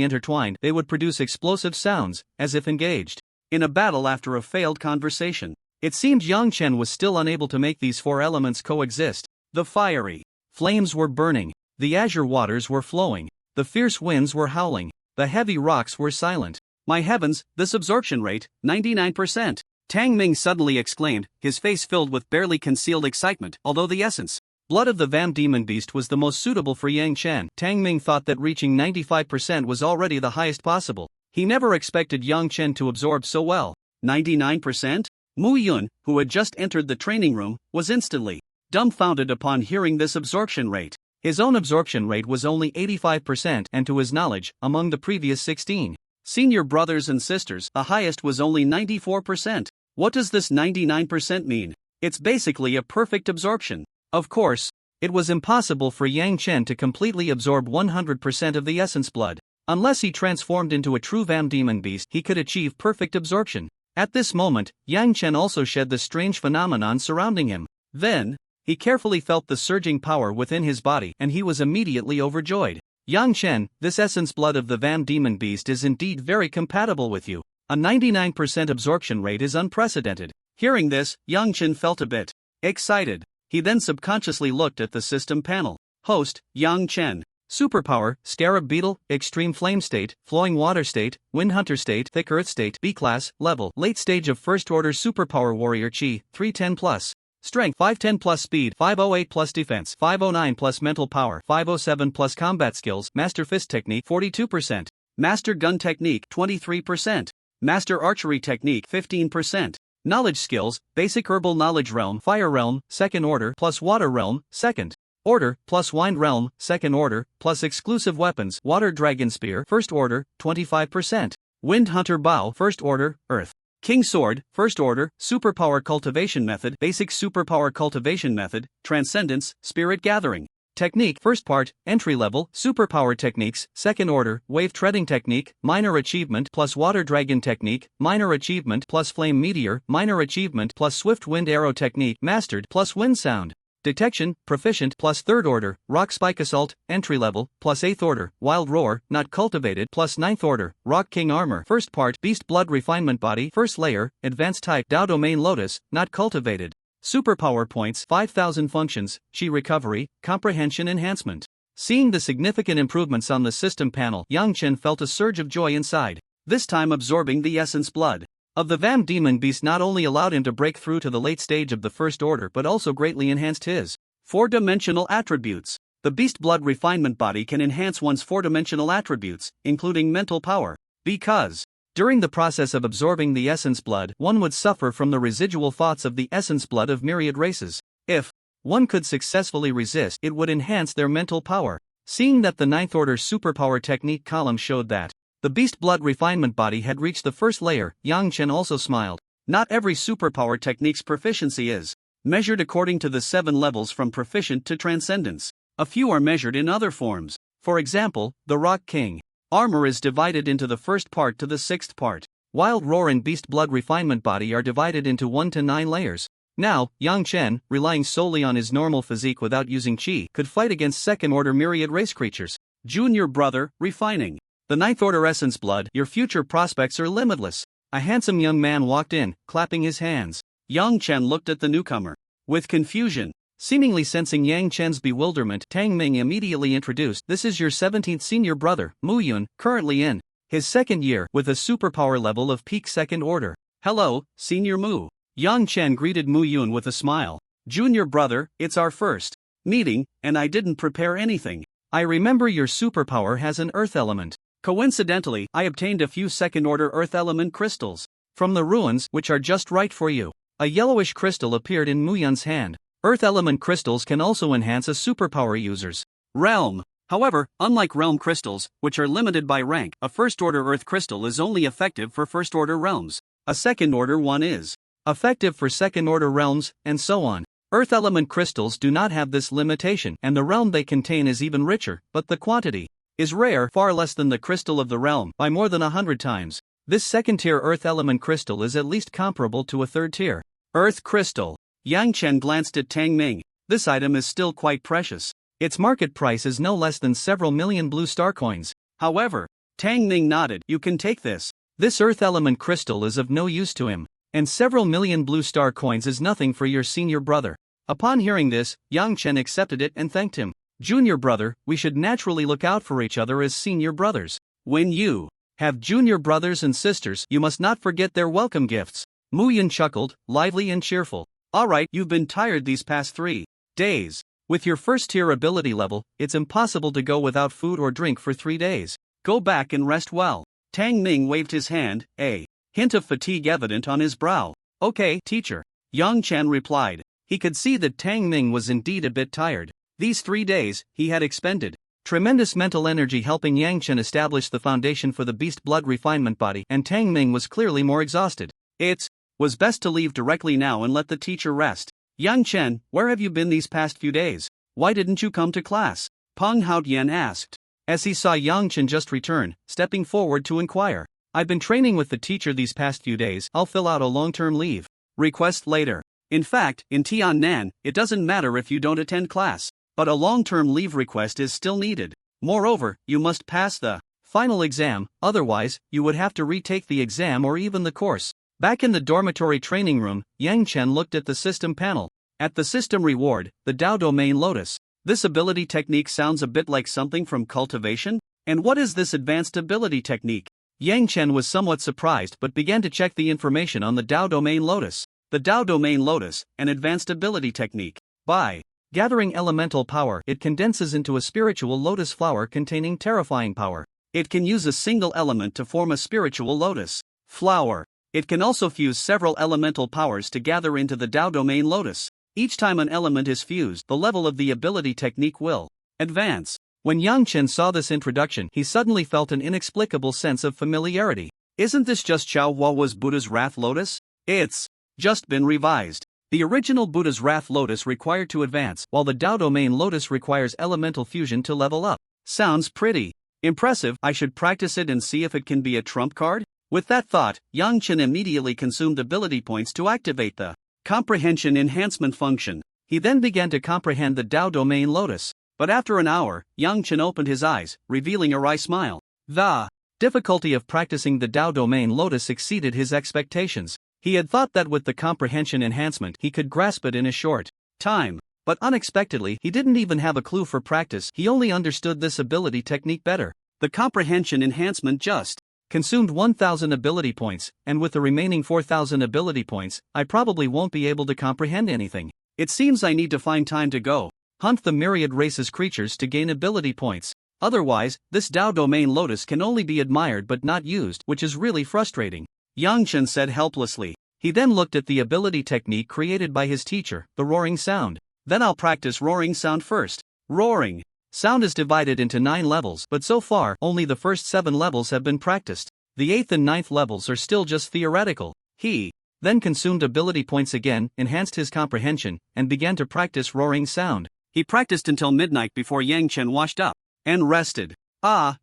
intertwined, they would produce explosive sounds, as if engaged in a battle after a failed conversation. It seemed Yang Chen was still unable to make these 4 elements coexist. The fiery flames were burning, the azure waters were flowing, the fierce winds were howling, the heavy rocks were silent. My heavens, this absorption rate, 99%. Tang Ming suddenly exclaimed, his face filled with barely concealed excitement. Although the essence blood of the Vam Demon Beast was the most suitable for Yang Chen, Tang Ming thought that reaching 95% was already the highest possible. He never expected Yang Chen to absorb so well. 99%? Mu Yun, who had just entered the training room, was instantly dumbfounded upon hearing this absorption rate. His own absorption rate was only 85%, and to his knowledge, among the previous 16 senior brothers and sisters, the highest was only 94%. What does this 99% mean? It's basically a perfect absorption. Of course, it was impossible for Yang Chen to completely absorb 100% of the essence blood. Unless he transformed into a true Vam Demon Beast, he could achieve perfect absorption. At this moment, Yang Chen also shed the strange phenomenon surrounding him. Then, he carefully felt the surging power within his body, and he was immediately overjoyed. Yang Chen, this essence blood of the Vam Demon Beast is indeed very compatible with you. A 99% absorption rate is unprecedented. Hearing this, Yang Chen felt a bit excited. He then subconsciously looked at the system panel. Host, Yang Chen. Superpower, Scarab Beetle, Extreme Flame State, Flowing Water State, Wind Hunter State, Thick Earth State, B-Class, Level, Late Stage of First Order Superpower Warrior Chi, 310+. Strength 510 plus speed 508 plus defense 509 plus mental power 507 plus combat skills Master Fist Technique 42%. Master Gun Technique 23%. Master Archery Technique 15%. Knowledge Skills, Basic Herbal Knowledge Realm Fire Realm, 2nd Order plus Water Realm, 2nd Order plus Wind Realm, 2nd Order plus Exclusive Weapons Water Dragon Spear 1st Order, 25%. Wind Hunter Bow 1st Order, Earth. King Sword, 1st Order, Superpower Cultivation Method Basic Superpower Cultivation Method, Transcendence, Spirit Gathering. Technique 1st Part, Entry Level, Superpower Techniques, 2nd Order, Wave Treading Technique, Minor Achievement plus Water Dragon Technique, Minor Achievement plus Flame Meteor, Minor Achievement plus Swift Wind Arrow Technique, Mastered plus Wind Sound. Detection, Proficient plus 3rd Order, Rock Spike Assault, Entry Level, plus 8th Order, Wild Roar, Not Cultivated plus 9th Order, Rock King Armor 1st Part, Beast Blood Refinement Body 1st Layer, Advanced Type Dao Domain Lotus, Not Cultivated. Superpower Points 5,000 Functions, Chi Recovery, Comprehension Enhancement. Seeing the significant improvements on the system panel, Yang Chen felt a surge of joy inside, this time absorbing the essence blood of the Vam Demon Beast not only allowed him to break through to the late stage of the 1st Order but also greatly enhanced his 4-dimensional attributes. The Beast Blood Refinement Body can enhance one's 4-dimensional attributes, including mental power, because during the process of absorbing the essence blood, one would suffer from the residual thoughts of the essence blood of myriad races. If one could successfully resist, it would enhance their mental power. Seeing that the 9th Order Superpower Technique column showed that the Beast Blood Refinement Body had reached the 1st layer, Yang Chen also smiled. Not every superpower technique's proficiency is measured according to the 7 levels from proficient to transcendence. A few are measured in other forms. For example, the Rock King Armor is divided into the 1st part to the 6th part. Wild Roar and Beast Blood Refinement Body are divided into 1 to 9 layers. Now, Yang Chen, relying solely on his normal physique without using Qi, could fight against 2nd Order myriad race creatures. Junior Brother, Refining. The 9th Order Essence Blood, your future prospects are limitless. A handsome young man walked in, clapping his hands. Yang Chen looked at the newcomer with confusion. Seemingly sensing Yang Chen's bewilderment, Tang Ming immediately introduced, "This is your 17th senior brother, Mu Yun, currently in his 2nd year with a superpower level of peak 2nd Order." "Hello, Senior Mu." Yang Chen greeted Mu Yun with a smile. "Junior brother, it's our first meeting, and I didn't prepare anything. I remember your superpower has an earth element. Coincidentally, I obtained a few 2nd Order earth element crystals from the ruins, which are just right for you." A yellowish crystal appeared in Mu Yun's hand. Earth element crystals can also enhance a superpower user's realm. However, unlike realm crystals, which are limited by rank, a 1st Order earth crystal is only effective for 1st Order realms. A 2nd Order one is effective for 2nd Order realms, and so on. Earth element crystals do not have this limitation, and the realm they contain is even richer, but the quantity is rare, far less than the crystal of the realm, by more than 100 times. This 2nd tier earth element crystal is at least comparable to a 3rd tier earth crystal. Yang Chen glanced at Tang Ming. This item is still quite precious. Its market price is no less than several million blue star coins. However, Tang Ming nodded. "You can take this. This earth element crystal is of no use to him, and several million blue star coins is nothing for your senior brother." Upon hearing this, Yang Chen accepted it and thanked him. "Junior brother, we should naturally look out for each other as senior brothers. When you have junior brothers and sisters, you must not forget their welcome gifts." Mu Yun chuckled, lively and cheerful. "Alright, you've been tired these past 3 days. With your 1st tier ability level, it's impossible to go without food or drink for 3 days. Go back and rest well." Tang Ming waved his hand, a hint of fatigue evident on his brow. "Okay, teacher." Yang Chen replied. He could see that Tang Ming was indeed a bit tired. These 3 days, he had expended tremendous mental energy helping Yang Chen establish the foundation for the Beast Blood Refinement Body, and Tang Ming was clearly more exhausted. It was best to leave directly now and let the teacher rest. "Yang Chen, where have you been these past few days? Why didn't you come to class?" Peng Haotian asked, as he saw Yang Chen just return, stepping forward to inquire. "I've been training with the teacher these past few days. I'll fill out a long-term leave request later. In fact, in Tiannan, it doesn't matter if you don't attend class, but a long-term leave request is still needed. Moreover, you must pass the final exam, otherwise, you would have to retake the exam or even the course." Back in the dormitory training room, Yang Chen looked at the system panel. At the system reward, the Dao Domain Lotus. This ability technique sounds a bit like something from cultivation? And what is this advanced ability technique? Yang Chen was somewhat surprised but began to check the information on the Dao Domain Lotus. the Dao Domain Lotus, an advanced ability technique. By gathering elemental power, it condenses into a spiritual lotus flower containing terrifying power. It can use a single element to form a spiritual lotus flower. It can also fuse several elemental powers to gather into the Dao Domain Lotus. Each time an element is fused, the level of the ability technique will advance. When Yang Chen saw this introduction, he suddenly felt an inexplicable sense of familiarity. Isn't this just Xiao Hua's Buddha's Wrath Lotus? It's just been revised. The original Buddha's Wrath Lotus required to advance, while the Dao Domain Lotus requires elemental fusion to level up. Sounds pretty impressive. I should practice it and see if it can be a trump card? With that thought, Yang Chen immediately consumed ability points to activate the comprehension enhancement function. He then began to comprehend the Dao Domain Lotus. But after an hour, Yang Chen opened his eyes, revealing a wry smile. The difficulty of practicing the Dao Domain Lotus exceeded his expectations. He had thought that with the comprehension enhancement he could grasp it in a short time. But unexpectedly, he didn't even have a clue for practice. He only understood this ability technique better. The comprehension enhancement just consumed 1,000 ability points, and with the remaining 4,000 ability points, I probably won't be able to comprehend anything. It seems I need to find time to go hunt the myriad races creatures to gain ability points. Otherwise, this Dao Domain Lotus can only be admired but not used, which is really frustrating. Yang Chen said helplessly. He then looked at the ability technique created by his teacher, the roaring sound. Then I'll practice roaring sound first. Roaring sound is divided into 9 levels, but so far, only the first 7 levels have been practiced. The 8th and 9th levels are still just theoretical. He then consumed ability points again, enhanced his comprehension, and began to practice roaring sound. He practiced until midnight before Yang Chen washed up and rested.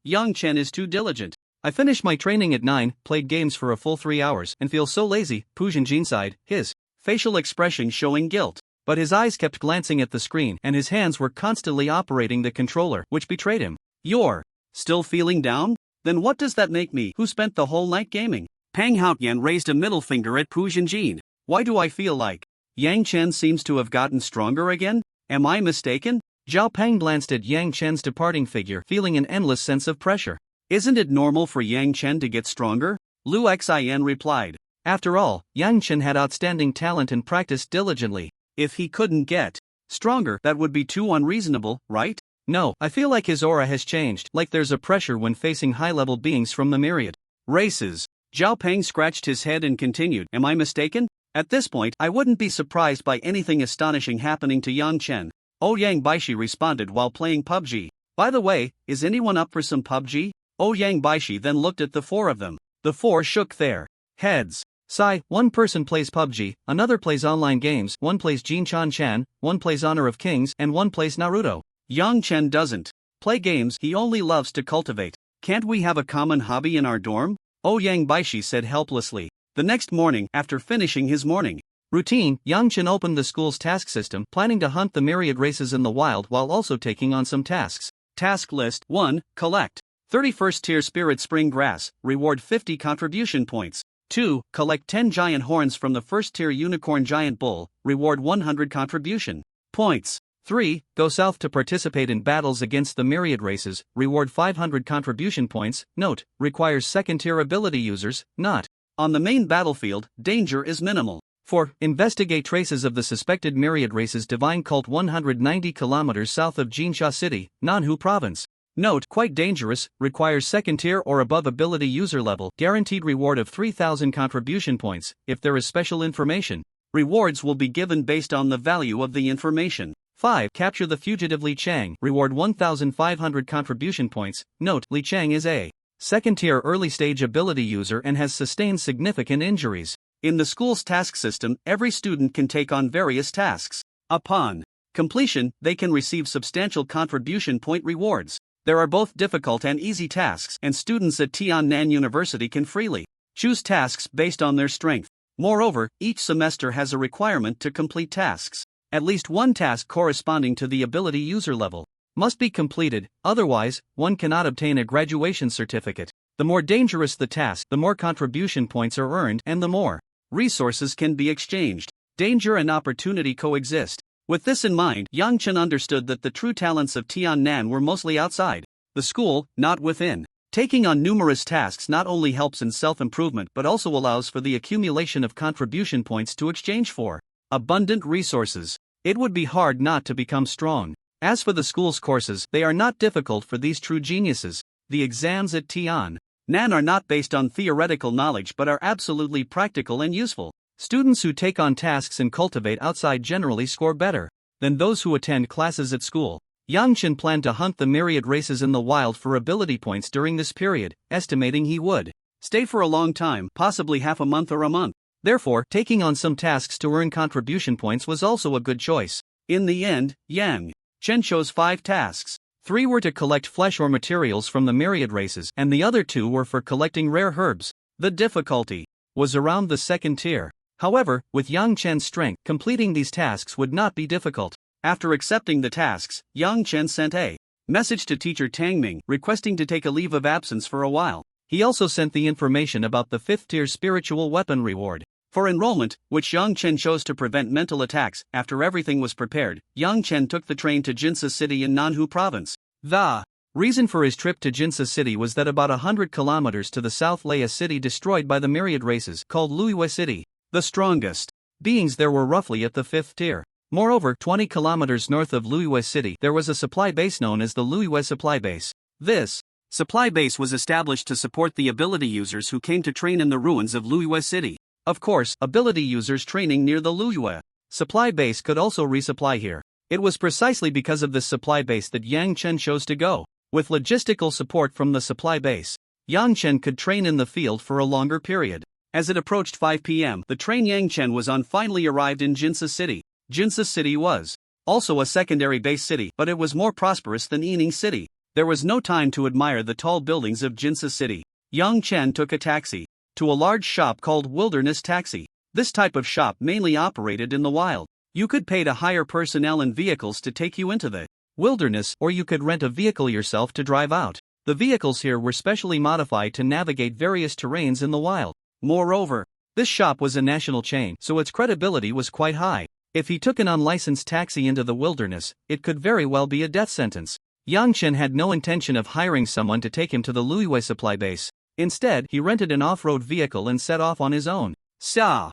Yang Chen is too diligent. I finished my training at 9, played games for a full 3 hours, and feel so lazy, Pu Zhenjin sighed, his facial expression showing guilt. But his eyes kept glancing at the screen, and his hands were constantly operating the controller, which betrayed him. You're still feeling down? Then what does that make me, who spent the whole night gaming? Pang Haotian raised a middle finger at Pu Zhenjin. Why do I feel like Yang Chen seems to have gotten stronger again? Am I mistaken? Zhao Pang glanced at Yang Chen's departing figure, feeling an endless sense of pressure. Isn't it normal for Yang Chen to get stronger? Lu Xin replied. After all, Yang Chen had outstanding talent and practiced diligently. If he couldn't get stronger, that would be too unreasonable, right? No, I feel like his aura has changed, like there's a pressure when facing high-level beings from the myriad races. Zhao Peng scratched his head and continued, am I mistaken? At this point, I wouldn't be surprised by anything astonishing happening to Yang Chen. Ouyang Baishi responded while playing PUBG. By the way, is anyone up for some PUBG? Ouyang Baishi then looked at the 4 of them. The 4 shook their heads. Sigh, one person plays PUBG, another plays online games, one plays Jin Chan Chan, one plays Honor of Kings, and one plays Naruto. Yang Chen doesn't play games, he only loves to cultivate. Can't we have a common hobby in our dorm? Ouyang Baishi said helplessly. The next morning, after finishing his morning routine, Yang Chen opened the school's task system, planning to hunt the myriad races in the wild while also taking on some tasks. Task list 1. Collect 31st tier spirit spring grass, reward 50 contribution points. 2. Collect 10 giant horns from the first tier unicorn giant bull, reward 100 contribution points. 3. Go south to participate in battles against the myriad races, reward 500 contribution points. Note, requires second tier ability users, not on the main battlefield. Danger is minimal. 4. Investigate traces of the suspected myriad races divine cult 190 kilometers south of Jinsha City, Nanhu Province. Note, quite dangerous, requires second tier or above ability user level, guaranteed reward of 3,000 contribution points. If there is special information, rewards will be given based on the value of the information. 5. Capture the fugitive Li Chang, reward 1,500 contribution points. Note, Li Chang is a second tier early stage ability user and has sustained significant injuries. In the school's task system, every student can take on various tasks. Upon completion, they can receive substantial contribution point rewards. There are both difficult and easy tasks, and students at Tiannan University can freely choose tasks based on their strength. Moreover, each semester has a requirement to complete tasks. At least one task corresponding to the ability user level must be completed, otherwise, one cannot obtain a graduation certificate. The more dangerous the task, the more contribution points are earned, and the more resources can be exchanged. Danger and opportunity coexist. With this in mind, Yang Chen understood that the true talents of Tiannan were mostly outside the school, not within. Taking on numerous tasks not only helps in self-improvement but also allows for the accumulation of contribution points to exchange for abundant resources. It would be hard not to become strong. As for the school's courses, they are not difficult for these true geniuses. The exams at Tian Nan are not based on theoretical knowledge but are absolutely practical and useful. Students who take on tasks and cultivate outside generally score better than those who attend classes at school. Yang Chen planned to hunt the myriad races in the wild for ability points during this period, estimating he would stay for a long time, possibly half a month or a month. Therefore, taking on some tasks to earn contribution points was also a good choice. In the end, Yang Chen chose 5 tasks. 3 were to collect flesh or materials from the myriad races, and the other 2 were for collecting rare herbs. The difficulty was around the second tier. However, with Yang Chen's strength, completing these tasks would not be difficult. After accepting the tasks, Yang Chen sent a message to teacher Tang Ming requesting to take a leave of absence for a while. He also sent the information about the 5th tier spiritual weapon reward for enrollment, which Yang Chen chose to prevent mental attacks. After everything was prepared, Yang Chen took the train to Jinsa City in Nanhu Province. The reason for his trip to Jinsa City was that about 100 kilometers to the south lay a city destroyed by the myriad races called Luiyue City. The strongest beings there were roughly at the 5th tier. Moreover, 20 kilometers north of Luiyue City, there was a supply base known as the Luiyue Supply Base. This supply base was established to support the ability users who came to train in the ruins of Luiyue City. Of course, ability users training near the Luiyue supply base could also resupply here. It was precisely because of this supply base that Yang Chen chose to go. With logistical support from the supply base, Yang Chen could train in the field for a longer period. As it approached 5 p.m., the train Yang Chen was on finally arrived in Jinsa City. Jinsa City was also a secondary base city, but it was more prosperous than Yining City. There was no time to admire the tall buildings of Jinsa City. Yang Chen took a taxi to a large shop called Wilderness Taxi. This type of shop mainly operated in the wild. You could pay to hire personnel and vehicles to take you into the wilderness, or you could rent a vehicle yourself to drive out. The vehicles here were specially modified to navigate various terrains in the wild. Moreover, this shop was a national chain, so its credibility was quite high. If he took an unlicensed taxi into the wilderness, it could very well be a death sentence. Yang Chen had no intention of hiring someone to take him to the Luiyue supply base. Instead, he rented an off-road vehicle and set off on his own. Xia,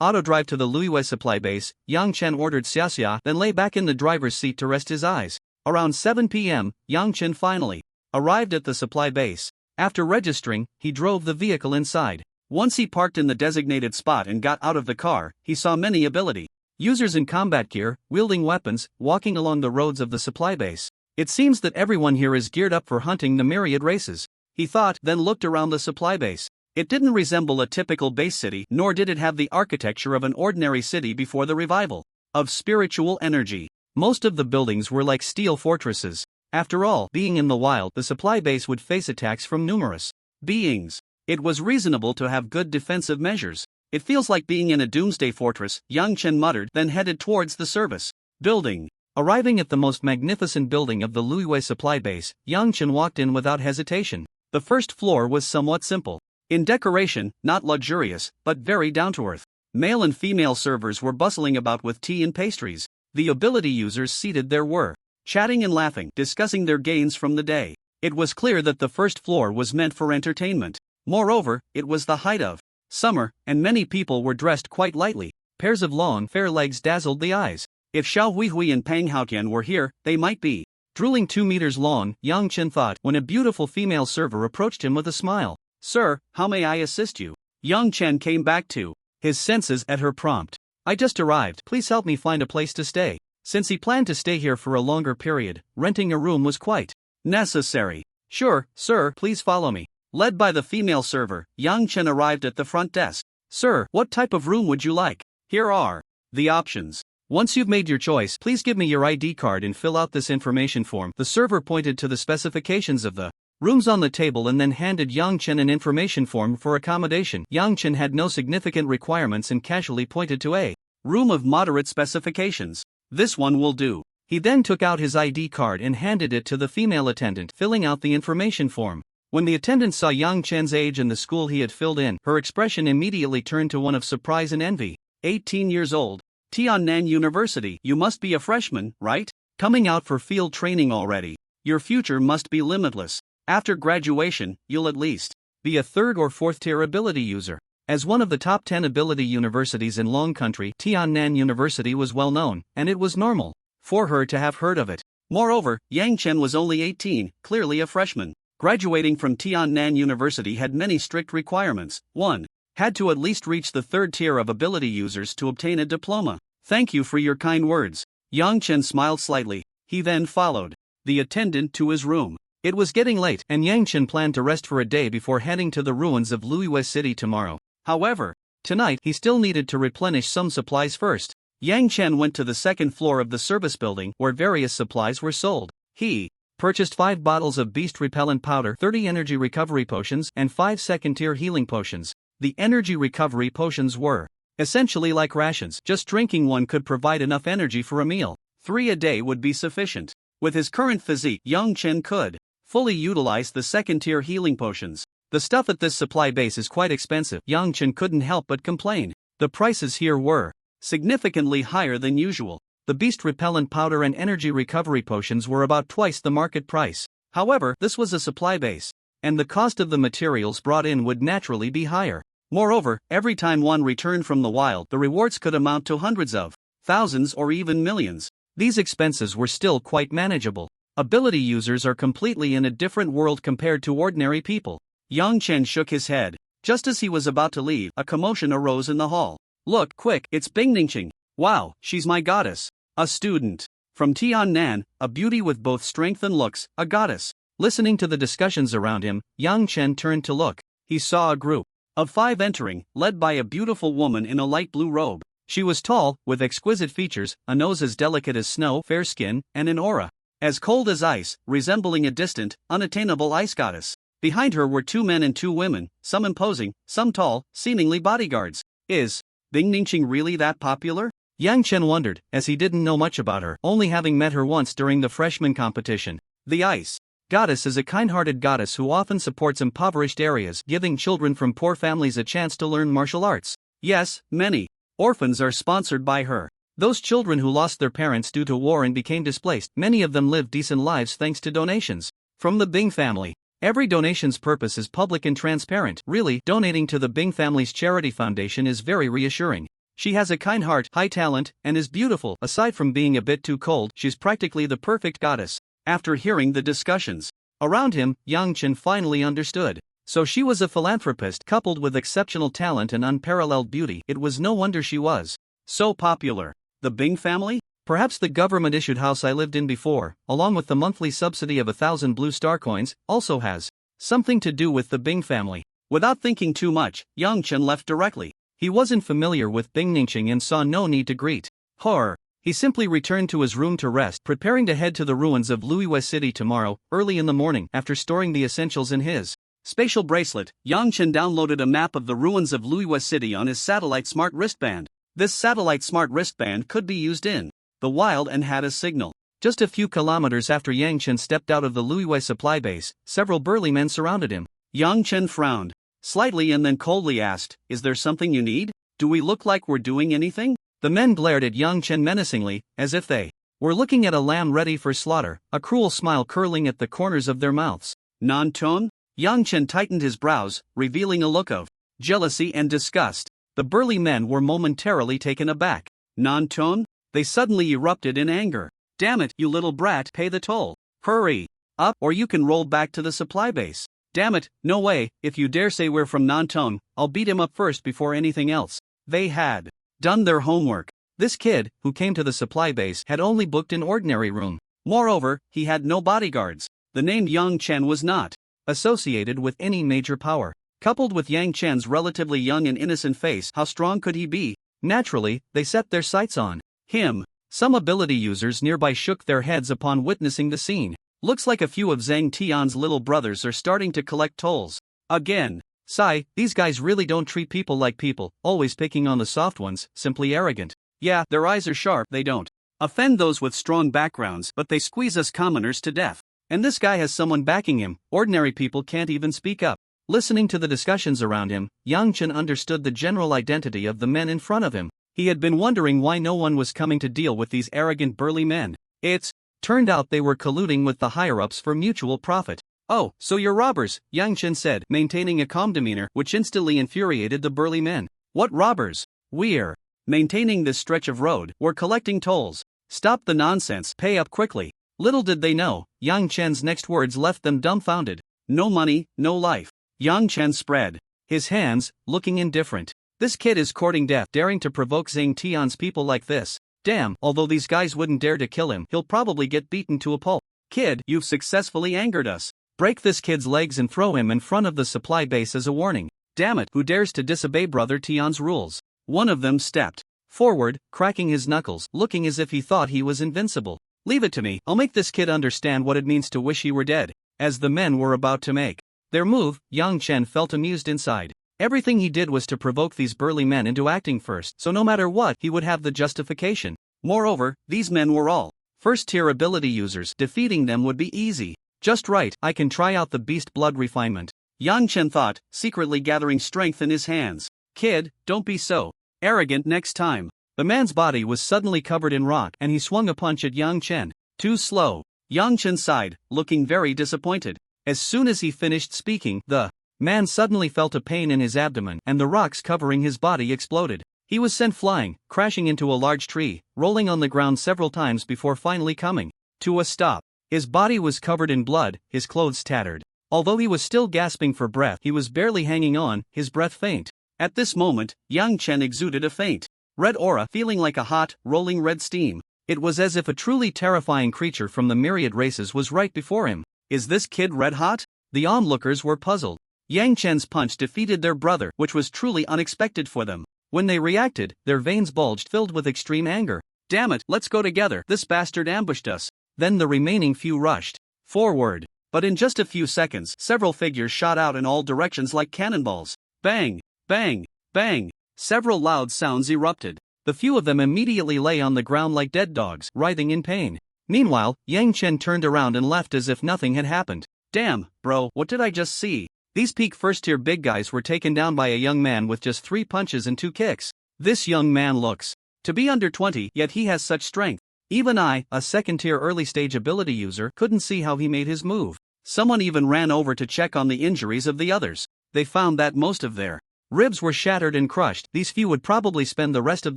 auto drive to the Luiyue supply base. Yang Chen ordered Xia, then lay back in the driver's seat to rest his eyes. Around 7 p.m., Yang Chen finally arrived at the supply base. After registering, he drove the vehicle inside. Once he parked in the designated spot and got out of the car, he saw many ability users in combat gear, wielding weapons, walking along the roads of the supply base. It seems that everyone here is geared up for hunting the myriad races, he thought, then looked around the supply base. It didn't resemble a typical base city, nor did it have the architecture of an ordinary city before the revival of spiritual energy. Most of the buildings were like steel fortresses. After all, being in the wild, the supply base would face attacks from numerous beings. It was reasonable to have good defensive measures. It feels like being in a doomsday fortress, Yang Chen muttered, then headed towards the service building. Arriving at the most magnificent building of the Luiyue supply base, Yang Chen walked in without hesitation. The first floor was somewhat simple in decoration, not luxurious, but very down-to-earth. Male and female servers were bustling about with tea and pastries. The ability users seated there were chatting and laughing, discussing their gains from the day. It was clear that the first floor was meant for entertainment. Moreover, it was the height of summer, and many people were dressed quite lightly. Pairs of long, fair legs dazzled the eyes. If Xiao Huihui and Pang Haotian were here, they might be drooling 2 meters long, Yang Chen thought, when a beautiful female server approached him with a smile. Sir, how may I assist you? Yang Chen came back to his senses at her prompt. I just arrived, please help me find a place to stay. Since he planned to stay here for a longer period, renting a room was quite necessary. Sure, sir, please follow me. Led by the female server, Yang Chen arrived at the front desk. Sir, what type of room would you like? Here are the options. Once you've made your choice, please give me your ID card and fill out this information form. The server pointed to the specifications of the rooms on the table and then handed Yang Chen an information form for accommodation. Yang Chen had no significant requirements and casually pointed to a room of moderate specifications. This one will do. He then took out his ID card and handed it to the female attendant, filling out the information form. When the attendant saw Yang Chen's age and the school he had filled in, her expression immediately turned to one of surprise and envy. 18 years old. Tiannan University. You must be a freshman, right? Coming out for field training already. Your future must be limitless. After graduation, you'll at least be a third or fourth tier ability user. As one of the top 10 ability universities in Long Country, Tiannan University was well known, and it was normal for her to have heard of it. Moreover, Yang Chen was only 18, clearly a freshman. Graduating from Tiannan University had many strict requirements. 1. Had to at least reach the third tier of ability users to obtain a diploma. Thank you for your kind words. Yang Chen smiled slightly. He then followed the attendant to his room. It was getting late, and Yang Chen planned to rest for a day before heading to the ruins of Luiwei City tomorrow. However, tonight he still needed to replenish some supplies first. Yang Chen went to the second floor of the service building where various supplies were sold. He purchased 5 bottles of beast repellent powder, 30 energy recovery potions, and 5 second-tier healing potions. The energy recovery potions were essentially like rations. Just drinking one could provide enough energy for a meal. 3 a day would be sufficient. With his current physique, Yang Chen could fully utilize the second-tier healing potions. The stuff at this supply base is quite expensive. Yang Chen couldn't help but complain. The prices here were significantly higher than usual. The beast repellent powder and energy recovery potions were about twice the market price. However, this was a supply base, and the cost of the materials brought in would naturally be higher. Moreover, every time one returned from the wild, the rewards could amount to hundreds of thousands or even millions. These expenses were still quite manageable. Ability users are completely in a different world compared to ordinary people. Yang Chen shook his head. Just as he was about to leave, a commotion arose in the hall. Look, quick, it's Bingningqing. Wow, she's my goddess. A student from Tiannan, a beauty with both strength and looks, a goddess. Listening to the discussions around him, Yang Chen turned to look. He saw a group of 5 entering, led by a beautiful woman in a light blue robe. She was tall, with exquisite features, a nose as delicate as snow, fair skin, and an aura as cold as ice, resembling a distant, unattainable ice goddess. Behind her were 2 men and 2 women, some imposing, some tall, seemingly bodyguards. Is Bingningqing really that popular? Yang Chen wondered, as he didn't know much about her, only having met her once during the freshman competition. The ice goddess is a kind-hearted goddess who often supports impoverished areas, giving children from poor families a chance to learn martial arts. Yes, many orphans are sponsored by her. Those children who lost their parents due to war and became displaced, many of them live decent lives thanks to donations from the Bing family. Every donation's purpose is public and transparent. Really, donating to the Bing family's charity foundation is very reassuring. She has a kind heart, high talent, and is beautiful. Aside from being a bit too cold, she's practically the perfect goddess. After hearing the discussions around him, Yang Chen finally understood. So she was a philanthropist coupled with exceptional talent and unparalleled beauty. It was no wonder she was so popular. The Bing family? Perhaps the government-issued house I lived in before, along with the monthly subsidy of 1,000 blue star coins, also has something to do with the Bing family. Without thinking too much, Yang Chen left directly. He wasn't familiar with Bingningqing and saw no need to greet her. He simply returned to his room to rest, preparing to head to the ruins of Luiwei City tomorrow, early in the morning. After storing the essentials in his spatial bracelet, Yang Chen downloaded a map of the ruins of Luiwei City on his satellite smart wristband. This satellite smart wristband could be used in the wild and had a signal. Just a few kilometers after Yang Chen stepped out of the Luiwei supply base, several burly men surrounded him. Yang Chen frowned slightly and then coldly asked, "Is there something you need? Do we look like we're doing anything?" The men glared at Yang Chen menacingly, as if they were looking at a lamb ready for slaughter, a cruel smile curling at the corners of their mouths. Non-tone? Yang Chen tightened his brows, revealing a look of jealousy and disgust. The burly men were momentarily taken aback. Non-tone? They suddenly erupted in anger. Damn it, you little brat, pay the toll. Hurry up, or you can roll back to the supply base. Damn it, no way, if you dare say we're from Non-tone, I'll beat him up first before anything else. They had done their homework. This kid, who came to the supply base, had only booked an ordinary room. Moreover, he had no bodyguards. The name Yang Chen was not associated with any major power. Coupled with Yang Chen's relatively young and innocent face, how strong could he be? Naturally, they set their sights on him. Some ability users nearby shook their heads upon witnessing the scene. Looks like a few of Zhang Tian's little brothers are starting to collect tolls again. Sigh, these guys really don't treat people like people, always picking on the soft ones, simply arrogant. Yeah, their eyes are sharp, they don't offend those with strong backgrounds, but they squeeze us commoners to death. And this guy has someone backing him, ordinary people can't even speak up. Listening to the discussions around him, Yang Chen understood the general identity of the men in front of him. He had been wondering why no one was coming to deal with these arrogant burly men. It turned out they were colluding with the higher-ups for mutual profit. "Oh, so you're robbers," Yang Chen said, maintaining a calm demeanor which instantly infuriated the burly men. "What robbers? We're maintaining this stretch of road, we're collecting tolls. Stop the nonsense, pay up quickly." Little did they know, Yang Chen's next words left them dumbfounded. "No money, no life." Yang Chen spread his hands, looking indifferent. "This kid is courting death, daring to provoke Zhang Tian's people like this. Damn, although these guys wouldn't dare to kill him, he'll probably get beaten to a pulp. Kid, you've successfully angered us. Break this kid's legs and throw him in front of the supply base as a warning. Damn it, who dares to disobey Brother Tian's rules?" One of them stepped forward, cracking his knuckles, looking as if he thought he was invincible. "Leave it to me, I'll make this kid understand what it means to wish he were dead." As the men were about to make their move, Yang Chen felt amused inside. Everything he did was to provoke these burly men into acting first, so no matter what, he would have the justification. Moreover, these men were all first-tier ability users, defeating them would be easy. Just right, I can try out the beast blood refinement, Yang Chen thought, secretly gathering strength in his hands. "Kid, don't be so arrogant next time." The man's body was suddenly covered in rock and he swung a punch at Yang Chen. "Too slow." Yang Chen sighed, looking very disappointed. As soon as he finished speaking, the man suddenly felt a pain in his abdomen and the rocks covering his body exploded. He was sent flying, crashing into a large tree, rolling on the ground several times before finally coming to a stop. His body was covered in blood, his clothes tattered. Although he was still gasping for breath, he was barely hanging on, his breath faint. At this moment, Yang Chen exuded a faint red aura, feeling like a hot, rolling red steam. It was as if a truly terrifying creature from the myriad races was right before him. Is this kid red hot? The onlookers were puzzled. Yang Chen's punch defeated their brother, which was truly unexpected for them. When they reacted, their veins bulged, filled with extreme anger. "Damn it, let's go together, this bastard ambushed us." Then the remaining few rushed forward. But in just a few seconds, several figures shot out in all directions like cannonballs. Bang! Bang! Bang! Several loud sounds erupted. The few of them immediately lay on the ground like dead dogs, writhing in pain. Meanwhile, Yang Chen turned around and left as if nothing had happened. "Damn, bro, what did I just see?" These peak first-tier big guys were taken down by a young man with just 3 punches and 2 kicks. This young man looks to be under 20, yet he has such strength. Even I, a second-tier early-stage ability user, couldn't see how he made his move. Someone even ran over to check on the injuries of the others. They found that most of their ribs were shattered and crushed. These few would probably spend the rest of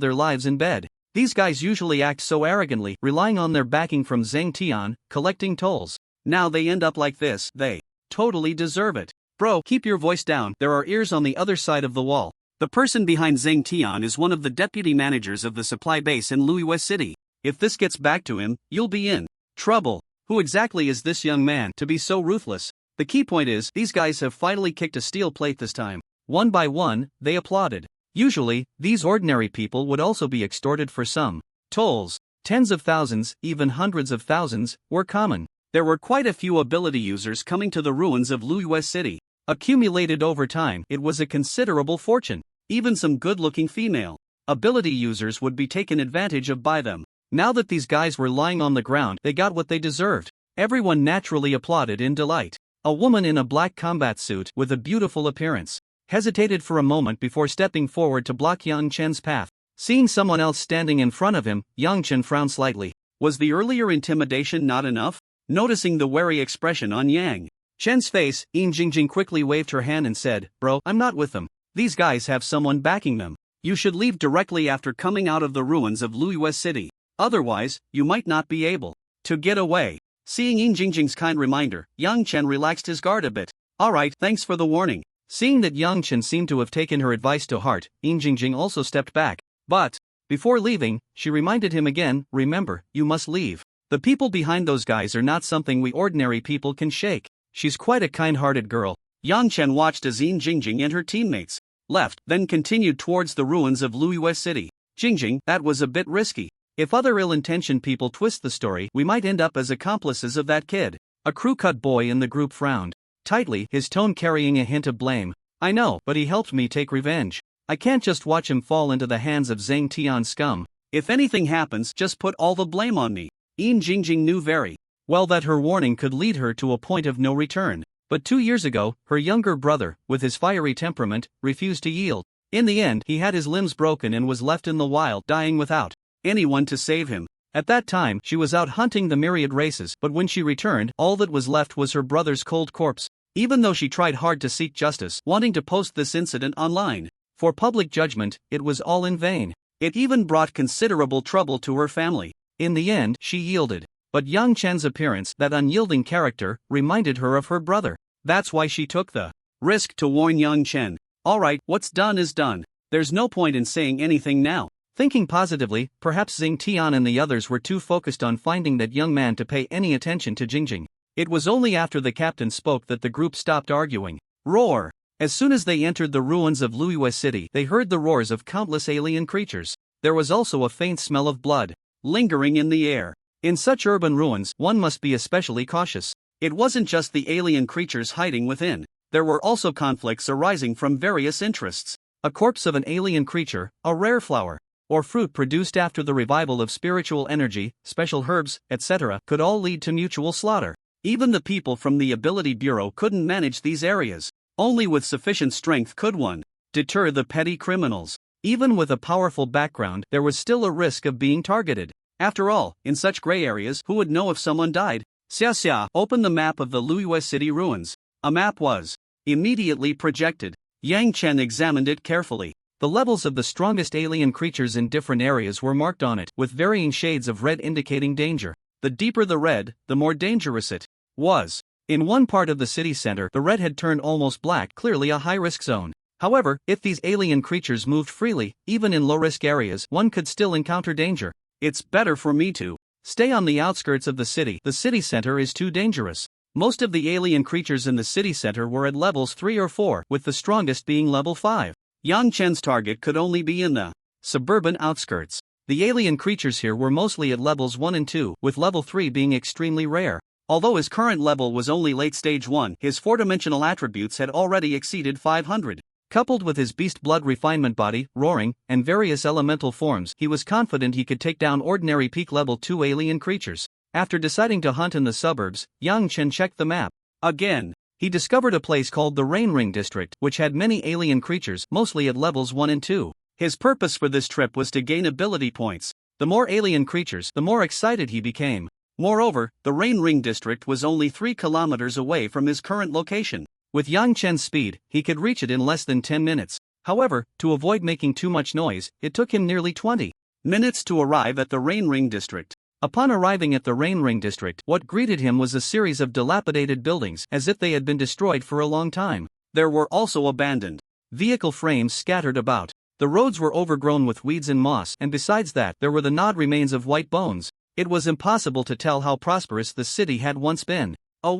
their lives in bed. These guys usually act so arrogantly, relying on their backing from Zhang Tian, collecting tolls. Now they end up like this, they totally deserve it. "Bro, keep your voice down, there are ears on the other side of the wall." The person behind Zhang Tian is one of the deputy managers of the supply base in Luiyue City. "If this gets back to him, you'll be in trouble." Who exactly is this young man to be so ruthless? The key point is, these guys have finally kicked a steel plate this time. One by one, they applauded. Usually, these ordinary people would also be extorted for some tolls. Tens of thousands, even hundreds of thousands, were common. There were quite a few ability users coming to the ruins of Luiyue City. Accumulated over time, it was a considerable fortune. Even some good-looking female ability users would be taken advantage of by them. Now that these guys were lying on the ground, they got what they deserved. Everyone naturally applauded in delight. A woman in a black combat suit, with a beautiful appearance, hesitated for a moment before stepping forward to block Yang Chen's path. Seeing someone else standing in front of him, Yang Chen frowned slightly. Was the earlier intimidation not enough? Noticing the wary expression on Yang Chen's face, Yin Jingjing quickly waved her hand and said, "Bro, I'm not with them. These guys have someone backing them. You should leave directly after coming out of the ruins of Luiyue City. Otherwise, you might not be able to get away." Seeing Yin Jingjing's kind reminder, Yang Chen relaxed his guard a bit. "Alright, thanks for the warning." Seeing that Yang Chen seemed to have taken her advice to heart, Yin Jingjing also stepped back. But before leaving, she reminded him again, "Remember, you must leave. The people behind those guys are not something we ordinary people can shake." She's quite a kind-hearted girl. Yang Chen watched as Yin Jingjing and her teammates left, then continued towards the ruins of Luiyue City. "Jingjing, that was a bit risky. If other ill-intentioned people twist the story, we might end up as accomplices of that kid." A crew-cut boy in the group frowned tightly, his tone carrying a hint of blame. "I know, but he helped me take revenge. I can't just watch him fall into the hands of Zhang Tian's scum. If anything happens, just put all the blame on me." Yin Jingjing knew very well that her warning could lead her to a point of no return. But 2 years ago, her younger brother, with his fiery temperament, refused to yield. In the end, he had his limbs broken and was left in the wild, dying without anyone to save him. At that time, she was out hunting the myriad races, but when she returned, all that was left was her brother's cold corpse. Even though she tried hard to seek justice, wanting to post this incident online for public judgment, it was all in vain. It even brought considerable trouble to her family. In the end, she yielded. But Yang Chen's appearance, that unyielding character, reminded her of her brother. That's why she took the risk to warn Yang Chen. Alright, what's done is done. There's no point in saying anything now. Thinking positively, perhaps Xing Tian and the others were too focused on finding that young man to pay any attention to Jingjing. It was only after the captain spoke that the group stopped arguing. Roar! As soon as they entered the ruins of Luiyue City, they heard the roars of countless alien creatures. There was also a faint smell of blood lingering in the air. In such urban ruins, one must be especially cautious. It wasn't just the alien creatures hiding within. There were also conflicts arising from various interests. A corpse of an alien creature, a rare flower, or fruit produced after the revival of spiritual energy, special herbs, etc., could all lead to mutual slaughter. Even the people from the Ability Bureau couldn't manage these areas. Only with sufficient strength could one deter the petty criminals. Even with a powerful background, there was still a risk of being targeted. After all, in such gray areas, who would know if someone died? Xia opened the map of the Luiyue City ruins. A map was immediately projected. Yang Chen examined it carefully. The levels of the strongest alien creatures in different areas were marked on it, with varying shades of red indicating danger. The deeper the red, the more dangerous it was. In one part of the city center, the red had turned almost black, clearly a high-risk zone. However, if these alien creatures moved freely, even in low-risk areas, one could still encounter danger. It's better for me to stay on the outskirts of the city. The city center is too dangerous. Most of the alien creatures in the city center were at levels 3 or 4, with the strongest being level 5. Yang Chen's target could only be in the suburban outskirts. The alien creatures here were mostly at levels 1 and 2, with level 3 being extremely rare. Although his current level was only late stage 1, his 4-dimensional attributes had already exceeded 500. Coupled with his beast blood refinement body, roaring, and various elemental forms, he was confident he could take down ordinary peak level 2 alien creatures. After deciding to hunt in the suburbs, Yang Chen checked the map. Again, he discovered a place called the Rain Ring District, which had many alien creatures, mostly at levels 1 and 2. His purpose for this trip was to gain ability points. The more alien creatures, the more excited he became. Moreover, the Rain Ring District was only 3 kilometers away from his current location. With Yang Chen's speed, he could reach it in less than 10 minutes. However, to avoid making too much noise, it took him nearly 20 minutes to arrive at the Rain Ring District. Upon arriving at the Rain Ring District, what greeted him was a series of dilapidated buildings, as if they had been destroyed for a long time. There were also abandoned vehicle frames scattered about. The roads were overgrown with weeds and moss, and besides that, there were the gnawed remains of white bones. It was impossible to tell how prosperous the city had once been. A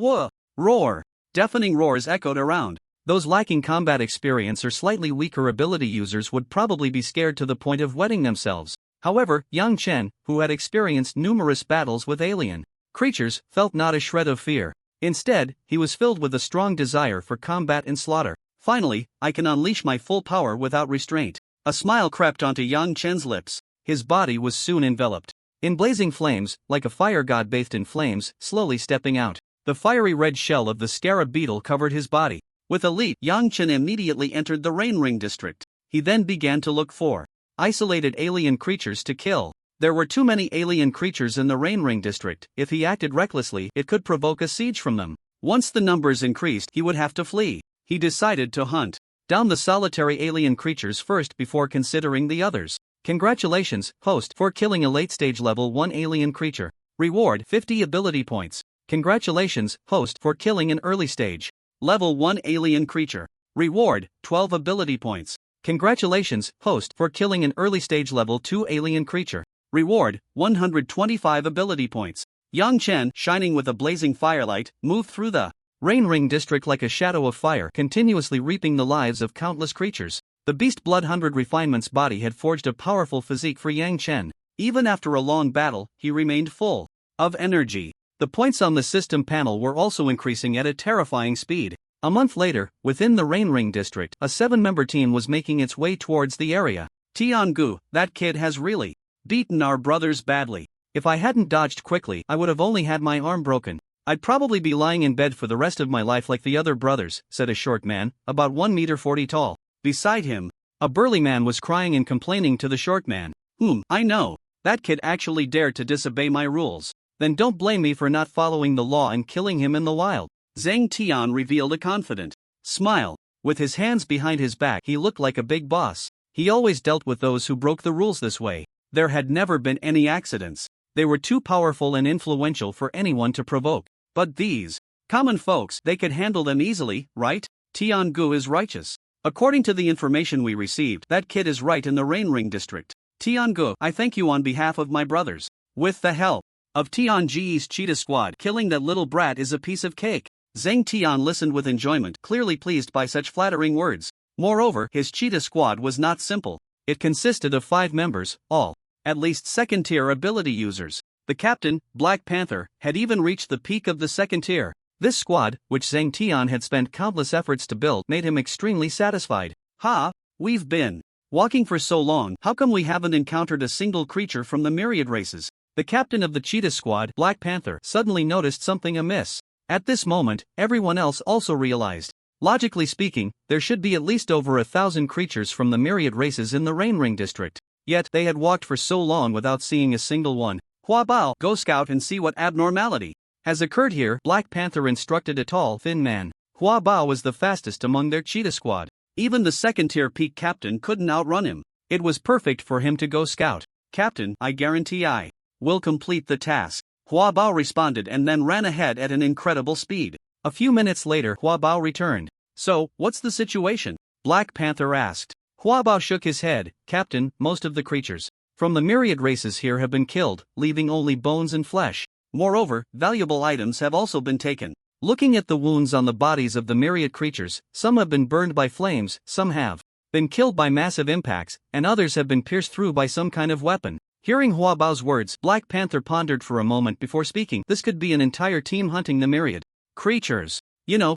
roar! Deafening roars echoed around. Those lacking combat experience or slightly weaker ability users would probably be scared to the point of wetting themselves. However, Yang Chen, who had experienced numerous battles with alien creatures, felt not a shred of fear. Instead, he was filled with a strong desire for combat and slaughter. Finally, I can unleash my full power without restraint. A smile crept onto Yang Chen's lips. His body was soon enveloped in blazing flames, like a fire god bathed in flames, slowly stepping out. The fiery red shell of the scarab beetle covered his body. With a leap, Yang Chen immediately entered the Rain Ring District. He then began to look for isolated alien creatures to kill. There were too many alien creatures in the Rain Ring District. If he acted recklessly, it could provoke a siege from them. Once the numbers increased, he would have to flee. He decided to hunt down the solitary alien creatures first before considering the others. Congratulations, host, for killing a late-stage level 1 alien creature. Reward 50 ability points. Congratulations, host, for killing an early-stage level 1 alien creature. Reward 12 ability points. Congratulations, host, for killing an early-stage level 2 alien creature. Reward 125 ability points. Yang Chen, shining with a blazing firelight, moved through the Rain Ring District like a shadow of fire, continuously reaping the lives of countless creatures. The Beast Blood 100 Refinement's body had forged a powerful physique for Yang Chen. Even after a long battle, he remained full of energy. The points on the system panel were also increasing at a terrifying speed. A month later, within the Rain Ring District, a 7-member team was making its way towards the area. Tiangu, that kid has really beaten our brothers badly. If I hadn't dodged quickly, I would have only had my arm broken. I'd probably be lying in bed for the rest of my life like the other brothers, said a short man, about 1 meter 40 tall. Beside him, a burly man was crying and complaining to the short man. I know. That kid actually dared to disobey my rules. Then don't blame me for not following the law and killing him in the wild. Zhang Tian revealed a confident smile. With his hands behind his back, he looked like a big boss. He always dealt with those who broke the rules this way. There had never been any accidents. They were too powerful and influential for anyone to provoke. But these common folks, they could handle them easily, right? Tiangu is righteous. According to the information we received, that kid is right in the Rain Ring district. Tiangu, I thank you on behalf of my brothers. With the help of Tianji's cheetah squad, killing that little brat is a piece of cake. Zhang Tian listened with enjoyment, clearly pleased by such flattering words. Moreover, his cheetah squad was not simple. It consisted of 5 members, all at least second-tier ability users. The captain, Black Panther, had even reached the peak of the second tier. This squad, which Zhang Tian had spent countless efforts to build, made him extremely satisfied. We've been walking for so long, how come we haven't encountered a single creature from the myriad races? The captain of the cheetah squad, Black Panther, suddenly noticed something amiss. At this moment, everyone else also realized. Logically speaking, there should be at least over 1,000 creatures from the myriad races in the Rain Ring district. Yet, they had walked for so long without seeing a single one. Hua Bao, go scout and see what abnormality has occurred here. Black Panther instructed a tall, thin man. Hua Bao was the fastest among their cheetah squad. Even the second-tier peak captain couldn't outrun him. It was perfect for him to go scout. Captain, I guarantee I will complete the task. Hua Bao responded and then ran ahead at an incredible speed. A few minutes later, Hua Bao returned. So, what's the situation? Black Panther asked. Hua Bao shook his head. Captain, most of the creatures from the myriad races here have been killed, leaving only bones and flesh. Moreover, valuable items have also been taken. Looking at the wounds on the bodies of the myriad creatures, some have been burned by flames, some have been killed by massive impacts, and others have been pierced through by some kind of weapon. Hearing Hua Bao's words, Black Panther pondered for a moment before speaking. This could be an entire team hunting the myriad creatures.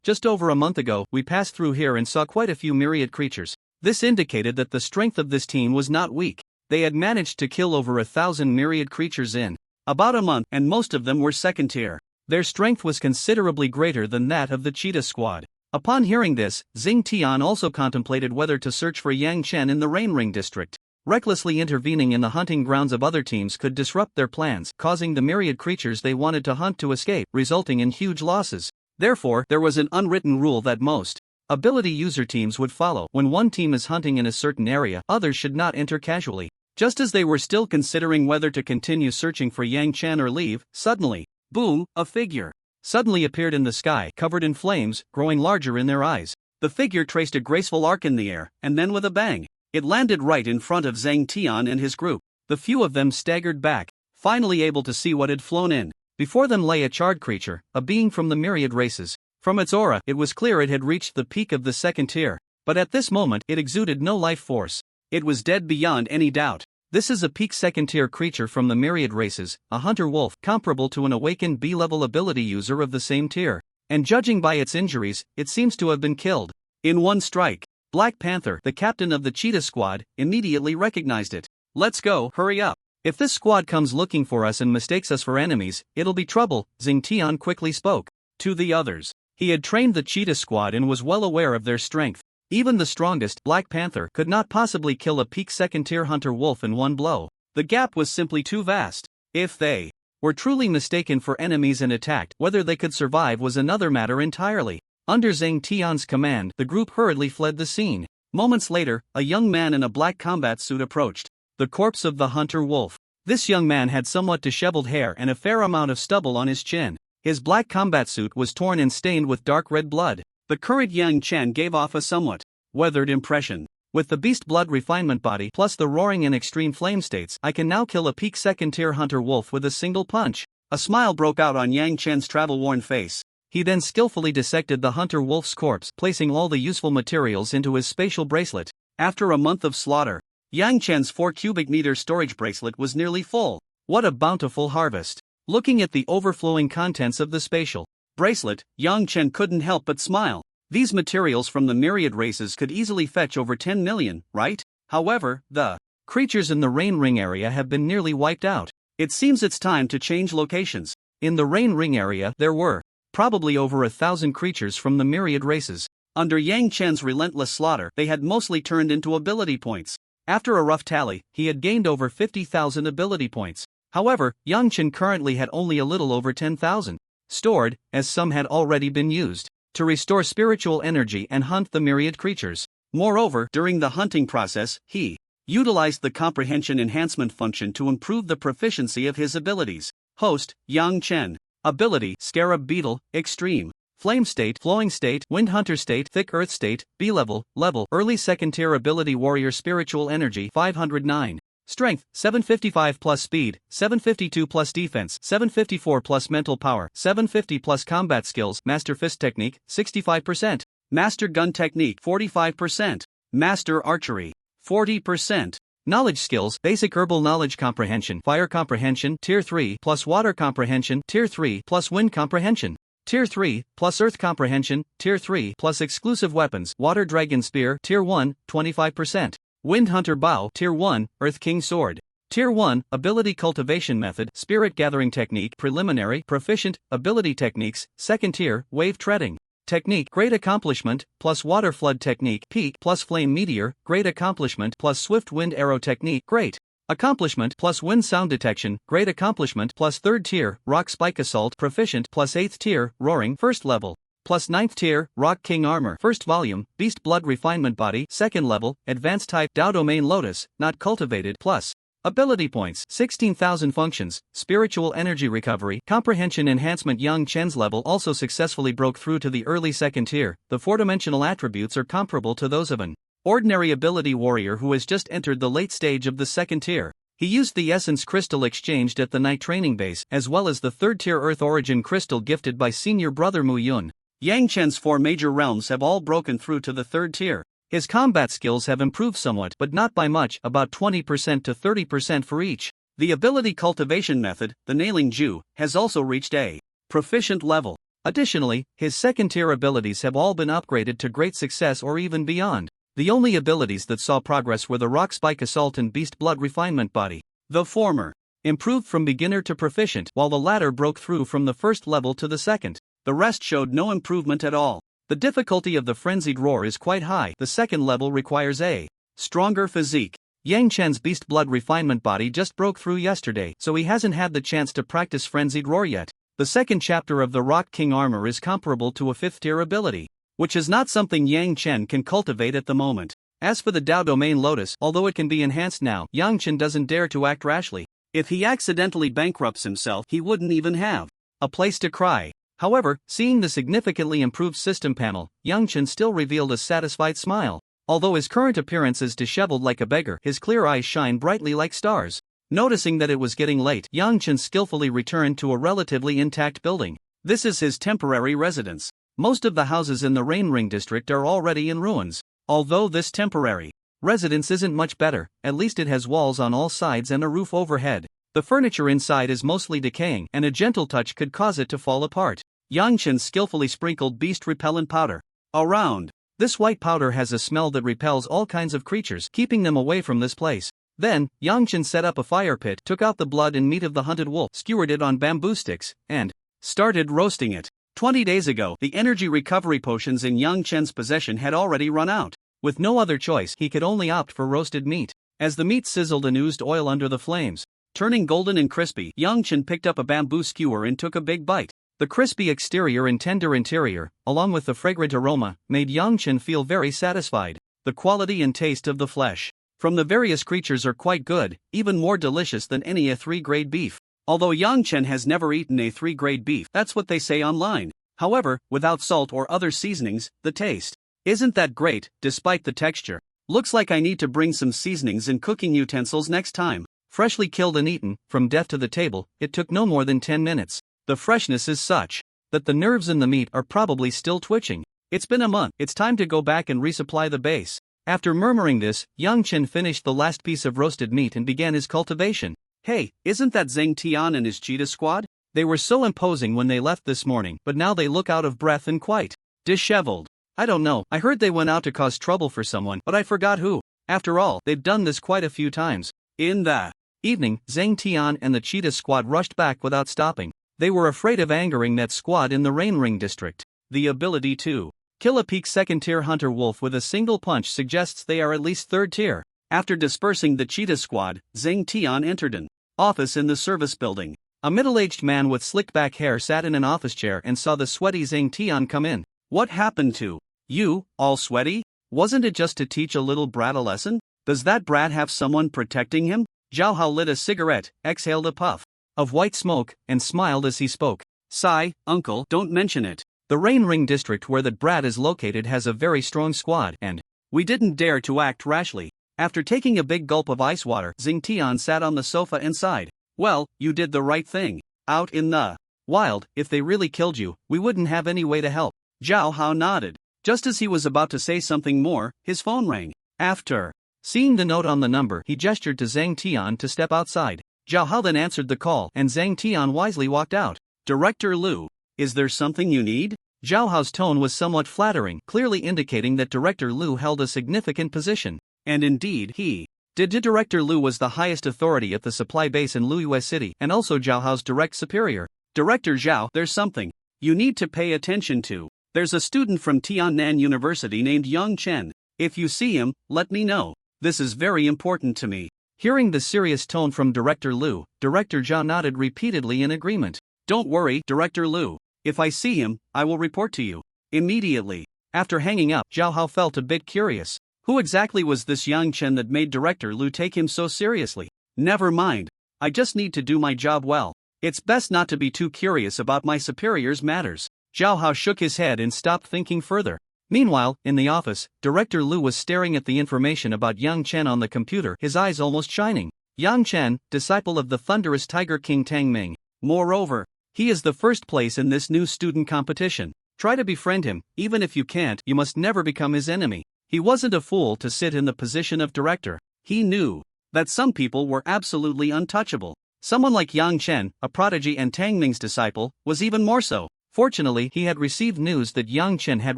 Just over a month ago, we passed through here and saw quite a few myriad creatures. This indicated that the strength of this team was not weak. They had managed to kill over 1,000 myriad creatures in about a month, and most of them were second tier. Their strength was considerably greater than that of the cheetah squad. Upon hearing this, Zhang Tian also contemplated whether to search for Yang Chen in the Rain Ring district. Recklessly intervening in the hunting grounds of other teams could disrupt their plans, causing the myriad creatures they wanted to hunt to escape, resulting in huge losses. Therefore, there was an unwritten rule that most ability user teams would follow. When one team is hunting in a certain area, others should not enter casually. Just as they were still considering whether to continue searching for Yang Chen or leave, suddenly, boom, a figure suddenly appeared in the sky, covered in flames, growing larger in their eyes. The figure traced a graceful arc in the air, and then with a bang, it landed right in front of Zhang Tian and his group. The few of them staggered back, finally able to see what had flown in. Before them lay a charred creature, a being from the myriad races. From its aura, it was clear it had reached the peak of the second tier, but at this moment, it exuded no life force. It was dead beyond any doubt. This is a peak second-tier creature from the myriad races, a hunter wolf, comparable to an awakened B-level ability user of the same tier. And judging by its injuries, it seems to have been killed in one strike. Black Panther, the captain of the cheetah squad, immediately recognized it. Let's go, hurry up. If this squad comes looking for us and mistakes us for enemies, it'll be trouble, Zhang Tian quickly spoke to the others. He had trained the cheetah squad and was well aware of their strength. Even the strongest, Black Panther, could not possibly kill a peak second-tier hunter wolf in one blow. The gap was simply too vast. If they were truly mistaken for enemies and attacked, whether they could survive was another matter entirely. Under Zhang Tian's command, the group hurriedly fled the scene. Moments later, a young man in a black combat suit approached the corpse of the hunter wolf. This young man had somewhat disheveled hair and a fair amount of stubble on his chin. His black combat suit was torn and stained with dark red blood. The current Yang Chen gave off a somewhat weathered impression. With the beast blood refinement body plus the roaring and extreme flame states, I can now kill a peak second-tier hunter wolf with a single punch. A smile broke out on Yang Chen's travel-worn face. He then skillfully dissected the hunter wolf's corpse, placing all the useful materials into his spatial bracelet. After a month of slaughter, Yang Chen's 4 cubic meter storage bracelet was nearly full. What a bountiful harvest. Looking at the overflowing contents of the spatial bracelet, Yang Chen couldn't help but smile. These materials from the myriad races could easily fetch over 10 million, right? However, the creatures in the Rain Ring area have been nearly wiped out. It seems it's time to change locations. In the Rain Ring area, there were probably over 1,000 creatures from the myriad races. Under Yang Chen's relentless slaughter, they had mostly turned into ability points. After a rough tally, he had gained over 50,000 ability points. However, Yang Chen currently had only a little over 10,000 stored, as some had already been used to restore spiritual energy and hunt the myriad creatures. Moreover, during the hunting process, he utilized the comprehension enhancement function to improve the proficiency of his abilities. Host, Yang Chen. Ability, Scarab Beetle, Extreme. Flame State, Flowing State, Wind Hunter State, Thick Earth State, B-Level, Level, Early Second Tier Ability Warrior Spiritual Energy 509. Strength, 755 plus Speed, 752 plus Defense, 754 plus Mental Power, 750 plus Combat Skills, Master Fist Technique, 65%. Master Gun Technique, 45%. Master Archery, 40%. Knowledge Skills, Basic Herbal Knowledge Comprehension, Fire Comprehension, Tier 3, plus Water Comprehension, Tier 3, plus Wind Comprehension, Tier 3, plus Earth Comprehension, Tier 3, plus Exclusive Weapons, Water Dragon Spear, Tier 1, 25%. Wind Hunter Bow, Tier 1, Earth King Sword. Tier 1, Ability Cultivation Method, Spirit Gathering Technique, Preliminary, Proficient, Ability Techniques, Second Tier, Wave Treading. Technique, Great Accomplishment, plus Water Flood Technique, Peak, plus Flame Meteor, Great Accomplishment, plus Swift Wind Arrow Technique, Great Accomplishment, plus Wind Sound Detection, Great Accomplishment, plus Third Tier, Rock Spike Assault, Proficient, plus 8th Tier, Roaring, First Level. Plus 9th Tier, Rock King Armor, First Volume, Beast Blood Refinement Body, Second Level, Advanced Type, Dao Domain Lotus, Not Cultivated, plus Ability Points, 16,000 Functions, Spiritual Energy Recovery, Comprehension Enhancement. Yang Chen's level also successfully broke through to the early second tier. The four-dimensional attributes are comparable to those of an ordinary ability warrior who has just entered the late stage of the second tier. He used the Essence Crystal exchanged at the Night Training Base, as well as the third-tier Earth Origin Crystal gifted by senior brother Mu Yun. Yang Chen's four major realms have all broken through to the third tier. His combat skills have improved somewhat, but not by much, about 20% to 30% for each. The ability cultivation method, the Nailing Ju, has also reached a proficient level. Additionally, his second-tier abilities have all been upgraded to great success or even beyond. The only abilities that saw progress were the Rock Spike Assault and Beast Blood Refinement Body. The former improved from beginner to proficient, while the latter broke through from the first level to the second. The rest showed no improvement at all. The difficulty of the Frenzied Roar is quite high. The second level requires a stronger physique. Yang Chen's Beast Blood Refinement Body just broke through yesterday, so he hasn't had the chance to practice Frenzied Roar yet. The second chapter of the Rock King Armor is comparable to a 5th-tier ability, which is not something Yang Chen can cultivate at the moment. As for the Dao Domain Lotus, although it can be enhanced now, Yang Chen doesn't dare to act rashly. If he accidentally bankrupts himself, he wouldn't even have a place to cry. However, seeing the significantly improved system panel, Yang Chen still revealed a satisfied smile. Although his current appearance is disheveled like a beggar, his clear eyes shine brightly like stars. Noticing that it was getting late, Yang Chen skillfully returned to a relatively intact building. This is his temporary residence. Most of the houses in the Rain Ring district are already in ruins. Although this temporary residence isn't much better, at least it has walls on all sides and a roof overhead. The furniture inside is mostly decaying, and a gentle touch could cause it to fall apart. Yang Chen skillfully sprinkled beast repellent powder around. This white powder has a smell that repels all kinds of creatures, keeping them away from this place. Then, Yang Chen set up a fire pit, took out the blood and meat of the hunted wolf, skewered it on bamboo sticks, and started roasting it. 20 days ago, the energy recovery potions in Yang Chen's possession had already run out. With no other choice, he could only opt for roasted meat. As the meat sizzled and oozed oil under the flames, turning golden and crispy, Yang Chen picked up a bamboo skewer and took a big bite. The crispy exterior and tender interior, along with the fragrant aroma, made Yang Chen feel very satisfied. The quality and taste of the flesh from the various creatures are quite good, even more delicious than any A3-grade beef. Although Yang Chen has never eaten A3-grade beef, that's what they say online. However, without salt or other seasonings, the taste isn't that great, despite the texture. Looks like I need to bring some seasonings and cooking utensils next time. Freshly killed and eaten, from death to the table, it took no more than 10 minutes. The freshness is such that the nerves in the meat are probably still twitching. It's been a month, it's time to go back and resupply the base. After murmuring this, Yang Chen finished the last piece of roasted meat and began his cultivation. Hey, isn't that Zhang Tian and his cheetah squad? They were so imposing when they left this morning, but now they look out of breath and quite disheveled. I don't know, I heard they went out to cause trouble for someone, but I forgot who. After all, they've done this quite a few times. In the evening, Zhang Tian and the cheetah squad rushed back without stopping. They were afraid of angering that squad in the Rain Ring district. The ability to kill a peak second-tier hunter wolf with a single punch suggests they are at least third tier. After dispersing the cheetah squad, Zhang Tian entered an office in the service building. A middle-aged man with slick back hair sat in an office chair and saw the sweaty Zhang Tian come in. What happened to you, all sweaty? Wasn't it just to teach a little brat a lesson? Does that brat have someone protecting him? Zhao Hao lit a cigarette, exhaled a puff of white smoke, and smiled as he spoke. Sigh, uncle, don't mention it. The Rain Ring district where that brat is located has a very strong squad, and we didn't dare to act rashly. After taking a big gulp of ice water, Zhang Tian sat on the sofa and sighed. Well, you did the right thing. Out in the wild, if they really killed you, we wouldn't have any way to help. Zhao Hao nodded. Just as he was about to say something more, his phone rang. After seeing the note on the number, he gestured to Zhang Tian to step outside. Zhao Hao then answered the call, and Zhang Tian wisely walked out. Director Liu, is there something you need? Zhao Hao's tone was somewhat flattering, clearly indicating that Director Liu held a significant position. And indeed, he did. Director Liu was the highest authority at the supply base in Luyue City, and also Zhao Hao's direct superior. Director Zhao, there's something you need to pay attention to. There's a student from Tiannan University named Yang Chen. If you see him, let me know. This is very important to me. Hearing the serious tone from Director Liu, Director Zhao nodded repeatedly in agreement. Don't worry, Director Liu. If I see him, I will report to you immediately. After hanging up, Zhao Hao felt a bit curious. Who exactly was this Yang Chen that made Director Liu take him so seriously? Never mind. I just need to do my job well. It's best not to be too curious about my superior's matters. Zhao Hao shook his head and stopped thinking further. Meanwhile, in the office, Director Liu was staring at the information about Yang Chen on the computer, his eyes almost shining. Yang Chen, disciple of the thunderous Tiger King Tang Ming. Moreover, he is the first place in this new student competition. Try to befriend him, even if you can't, you must never become his enemy. He wasn't a fool to sit in the position of director. He knew that some people were absolutely untouchable. Someone like Yang Chen, a prodigy and Tang Ming's disciple, was even more so. Fortunately, he had received news that Yang Chen had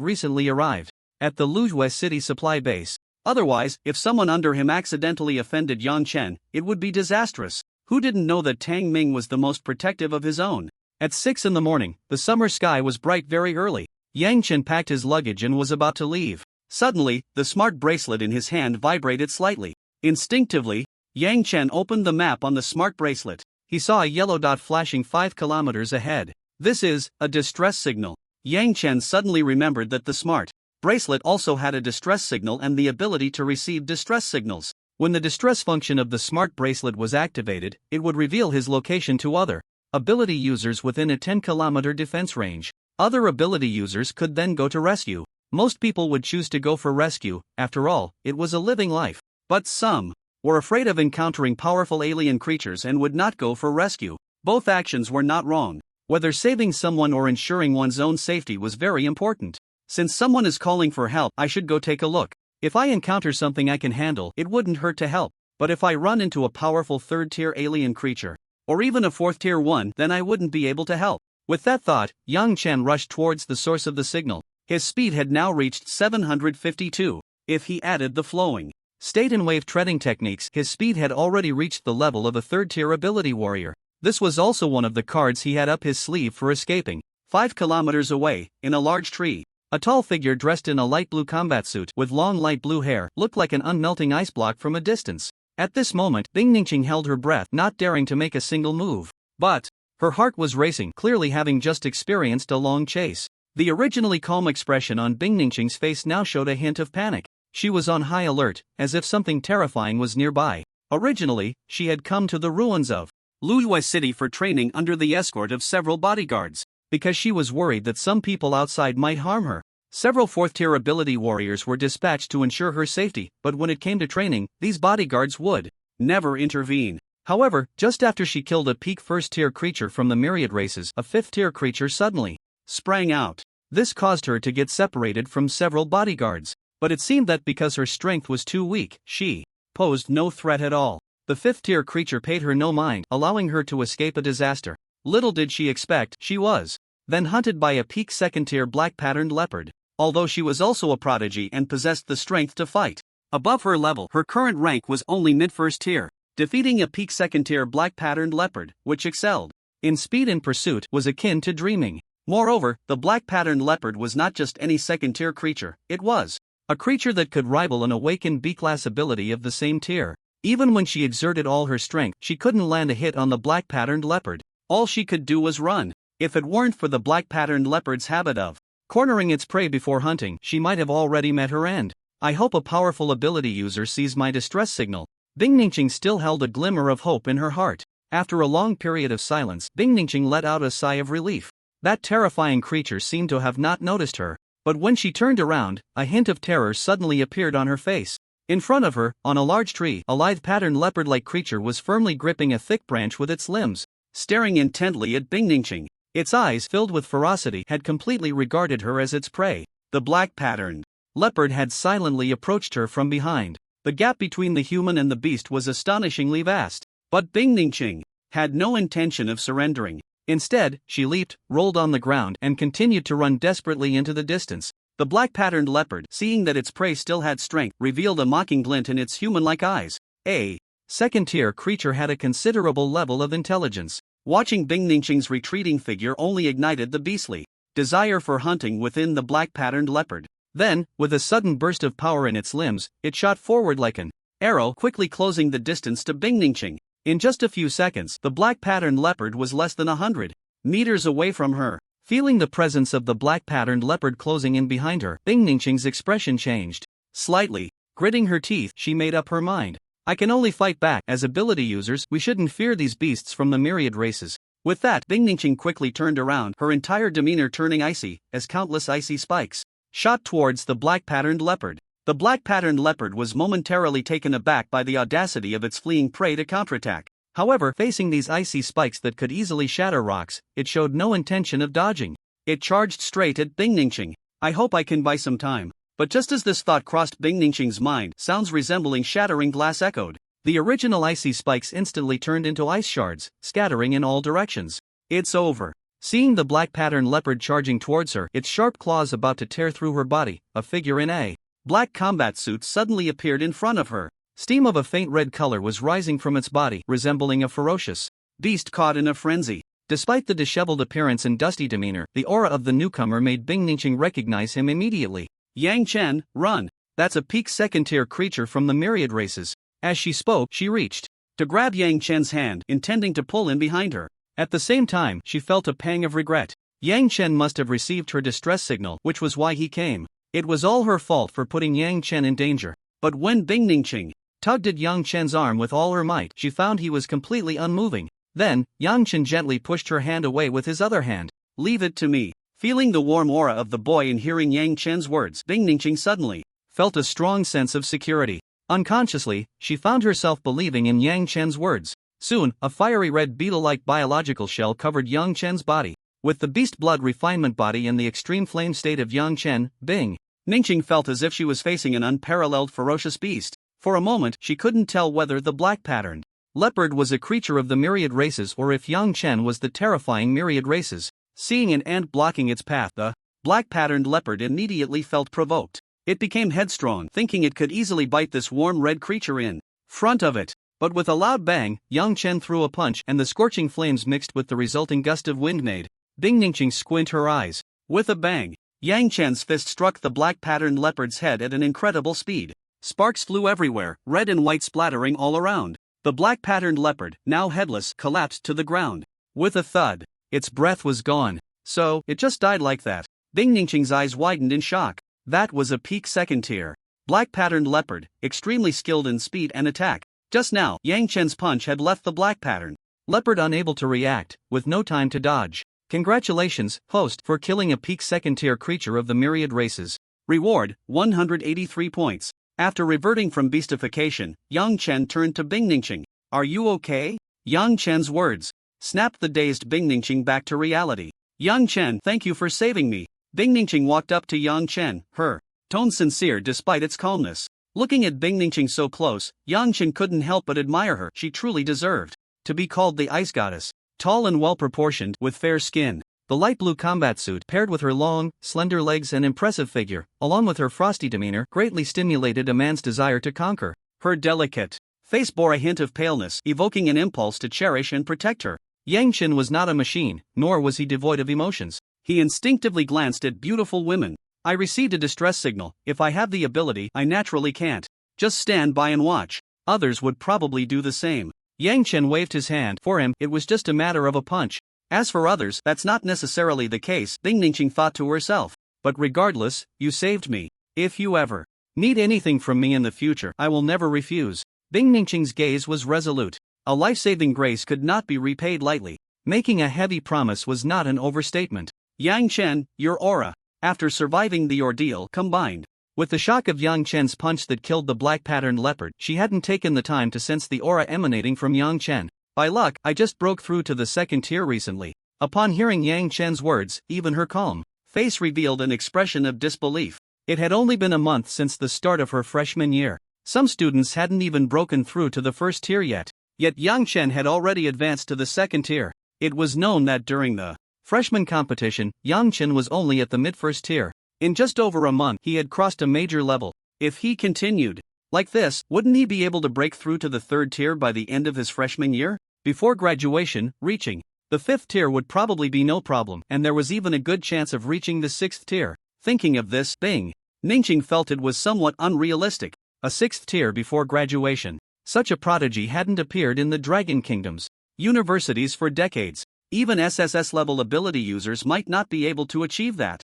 recently arrived at the Luyue City supply base. Otherwise, if someone under him accidentally offended Yang Chen, it would be disastrous. Who didn't know that Tang Ming was the most protective of his own? At 6 in the morning, the summer sky was bright very early. Yang Chen packed his luggage and was about to leave. Suddenly, the smart bracelet in his hand vibrated slightly. Instinctively, Yang Chen opened the map on the smart bracelet. He saw a yellow dot flashing 5 kilometers ahead. This is a distress signal. Yang Chen suddenly remembered that the smart bracelet also had a distress signal and the ability to receive distress signals. When the distress function of the smart bracelet was activated, it would reveal his location to other ability users within a 10-kilometer defense range. Other ability users could then go to rescue. Most people would choose to go for rescue, after all, it was a living life. But some were afraid of encountering powerful alien creatures and would not go for rescue. Both actions were not wrong. Whether saving someone or ensuring one's own safety was very important. Since someone is calling for help, I should go take a look. If I encounter something I can handle, it wouldn't hurt to help. But if I run into a powerful third-tier alien creature, or even a fourth-tier one, then I wouldn't be able to help. With that thought, Yang Chen rushed towards the source of the signal. His speed had now reached 752. If he added the flowing state and wave treading techniques, his speed had already reached the level of a third-tier ability warrior. This was also one of the cards he had up his sleeve for escaping. 5 kilometers away, in a large tree, a tall figure dressed in a light blue combat suit with long light blue hair looked like an unmelting ice block from a distance. At this moment, Bing Ningqing held her breath, not daring to make a single move. But her heart was racing, clearly having just experienced a long chase. The originally calm expression on Bing Ningqing's face now showed a hint of panic. She was on high alert, as if something terrifying was nearby. Originally, she had come to the ruins of Luyue City for training under the escort of several bodyguards, because she was worried that some people outside might harm her. Several fourth-tier ability warriors were dispatched to ensure her safety, but when it came to training, these bodyguards would never intervene. However, just after she killed a peak first-tier creature from the myriad races, a fifth-tier creature suddenly sprang out. This caused her to get separated from several bodyguards. But it seemed that because her strength was too weak, she posed no threat at all. The fifth-tier creature paid her no mind, allowing her to escape a disaster. Little did she expect, she was then hunted by a peak second-tier black-patterned leopard. Although she was also a prodigy and possessed the strength to fight above her level, her current rank was only mid-first tier. Defeating a peak second-tier black-patterned leopard, which excelled in speed and pursuit, was akin to dreaming. Moreover, the black-patterned leopard was not just any second-tier creature, it was A creature that could rival an awakened B-class ability of the same tier. Even when she exerted all her strength, she couldn't land a hit on the black-patterned leopard. All she could do was run. If it weren't for the black-patterned leopard's habit of cornering its prey before hunting, she might have already met her end. I hope a powerful ability user sees my distress signal. Bing Ningqing still held a glimmer of hope in her heart. After a long period of silence, Bing Ningqing let out a sigh of relief. That terrifying creature seemed to have not noticed her. But when she turned around, a hint of terror suddenly appeared on her face. In front of her, on a large tree, a lithe-patterned leopard-like creature was firmly gripping a thick branch with its limbs, staring intently at Bing Ningqing. Its eyes, filled with ferocity, had completely regarded her as its prey. The black-patterned leopard had silently approached her from behind. The gap between the human and the beast was astonishingly vast. But Bing Ningqing had no intention of surrendering. Instead, she leaped, rolled on the ground, and continued to run desperately into the distance. The black-patterned leopard, seeing that its prey still had strength, revealed a mocking glint in its human-like eyes. A second-tier creature had a considerable level of intelligence. Watching Bing Ningqing's retreating figure only ignited the beastly desire for hunting within the black-patterned leopard. Then, with a sudden burst of power in its limbs, it shot forward like an arrow, quickly closing the distance to Bing Ningqing. In just a few seconds, the black-patterned leopard was less than 100 meters away from her. Feeling the presence of the black-patterned leopard closing in behind her, Bing Ningqing's expression changed. Slightly, gritting her teeth, she made up her mind. I can only fight back. As ability users, we shouldn't fear these beasts from the myriad races. With that, Bing Ningqing quickly turned around, her entire demeanor turning icy, as countless icy spikes shot towards the black-patterned leopard. The black-patterned leopard was momentarily taken aback by the audacity of its fleeing prey to counterattack. However, facing these icy spikes that could easily shatter rocks, it showed no intention of dodging. It charged straight at Bing Ningqing. I hope I can buy some time. But just as this thought crossed Bing Ningqing's mind, sounds resembling shattering glass echoed. The original icy spikes instantly turned into ice shards, scattering in all directions. It's over. Seeing the black-patterned leopard charging towards her, its sharp claws about to tear through her body, a figure in a black combat suit suddenly appeared in front of her. Steam of a faint red color was rising from its body, resembling a ferocious beast caught in a frenzy. Despite the disheveled appearance and dusty demeanor, the aura of the newcomer made Bing Ningqing recognize him immediately. Yang Chen, run! That's a peak second-tier creature from the myriad races. As she spoke, she reached to grab Yang Chen's hand, intending to pull in behind her. At the same time, she felt a pang of regret. Yang Chen must have received her distress signal, which was why he came. It was all her fault for putting Yang Chen in danger. But when Bing Ningqing tugged at Yang Chen's arm with all her might, she found he was completely unmoving. Then, Yang Chen gently pushed her hand away with his other hand. Leave it to me. Feeling the warm aura of the boy and hearing Yang Chen's words, Bing Ningqing suddenly felt a strong sense of security. Unconsciously, she found herself believing in Yang Chen's words. Soon, a fiery red beetle-like biological shell covered Yang Chen's body. With the beast blood refinement body and the extreme flame state of Yang Chen, Bing Ningqing felt as if she was facing an unparalleled ferocious beast. For a moment, she couldn't tell whether the black-patterned leopard was a creature of the myriad races or if Yang Chen was the terrifying myriad races. Seeing an ant blocking its path, the black-patterned leopard immediately felt provoked. It became headstrong, thinking it could easily bite this warm red creature in front of it. But with a loud bang, Yang Chen threw a punch and the scorching flames mixed with the resulting gust of wind made Bing Ningqing squint her eyes. With a bang, Yang Chen's fist struck the black-patterned leopard's head at an incredible speed. Sparks flew everywhere, red and white splattering all around. The black-patterned leopard, now headless, collapsed to the ground. With a thud, its breath was gone. So, it just died like that. Bing Ningqing's eyes widened in shock. That was a peak second-tier black-patterned leopard, extremely skilled in speed and attack. Just now, Yang Chen's punch had left the black-patterned leopard unable to react, with no time to dodge. Congratulations, host, for killing a peak second-tier creature of the myriad races. Reward, 183 points. After reverting from beastification, Yang Chen turned to Bing Ningqing. Are you okay? Yang Chen's words snapped the dazed Bing Ningqing back to reality. Yang Chen, thank you for saving me. Bing Ningqing walked up to Yang Chen, her tone sincere despite its calmness. Looking at Bing Ningqing so close, Yang Chen couldn't help but admire her. She truly deserved to be called the ice goddess. Tall and well-proportioned, with fair skin, the light blue combat suit paired with her long, slender legs and impressive figure, along with her frosty demeanor, greatly stimulated a man's desire to conquer. Her delicate face bore a hint of paleness, evoking an impulse to cherish and protect her. Yang Chen was not a machine, nor was he devoid of emotions. He instinctively glanced at beautiful women. I received a distress signal. If I have the ability, I naturally can't just stand by and watch. Others would probably do the same. Yang Chen waved his hand. For him, it was just a matter of a punch. As for others, that's not necessarily the case, Bing Ningqing thought to herself. But regardless, you saved me. If you ever need anything from me in the future, I will never refuse. Bing Ningqing's gaze was resolute. A life-saving grace could not be repaid lightly. Making a heavy promise was not an overstatement. Yang Chen, your aura, after surviving the ordeal, combined with the shock of Yang Chen's punch that killed the black-patterned leopard, she hadn't taken the time to sense the aura emanating from Yang Chen. By luck, I just broke through to the second tier recently. Upon hearing Yang Chen's words, even her calm face revealed an expression of disbelief. It had only been a month since the start of her freshman year. Some students hadn't even broken through to the first tier yet. Yet Yang Chen had already advanced to the second tier. It was known that during the freshman competition, Yang Chen was only at the mid-first tier. In just over a month, he had crossed a major level. If he continued like this, wouldn't he be able to break through to the third tier by the end of his freshman year? Before graduation, reaching the fifth tier would probably be no problem, and there was even a good chance of reaching the sixth tier. Thinking of this, Bing Ningqing felt it was somewhat unrealistic. A sixth tier before graduation. Such a prodigy hadn't appeared in the Dragon Kingdom's universities for decades. Even SSS-level ability users might not be able to achieve that.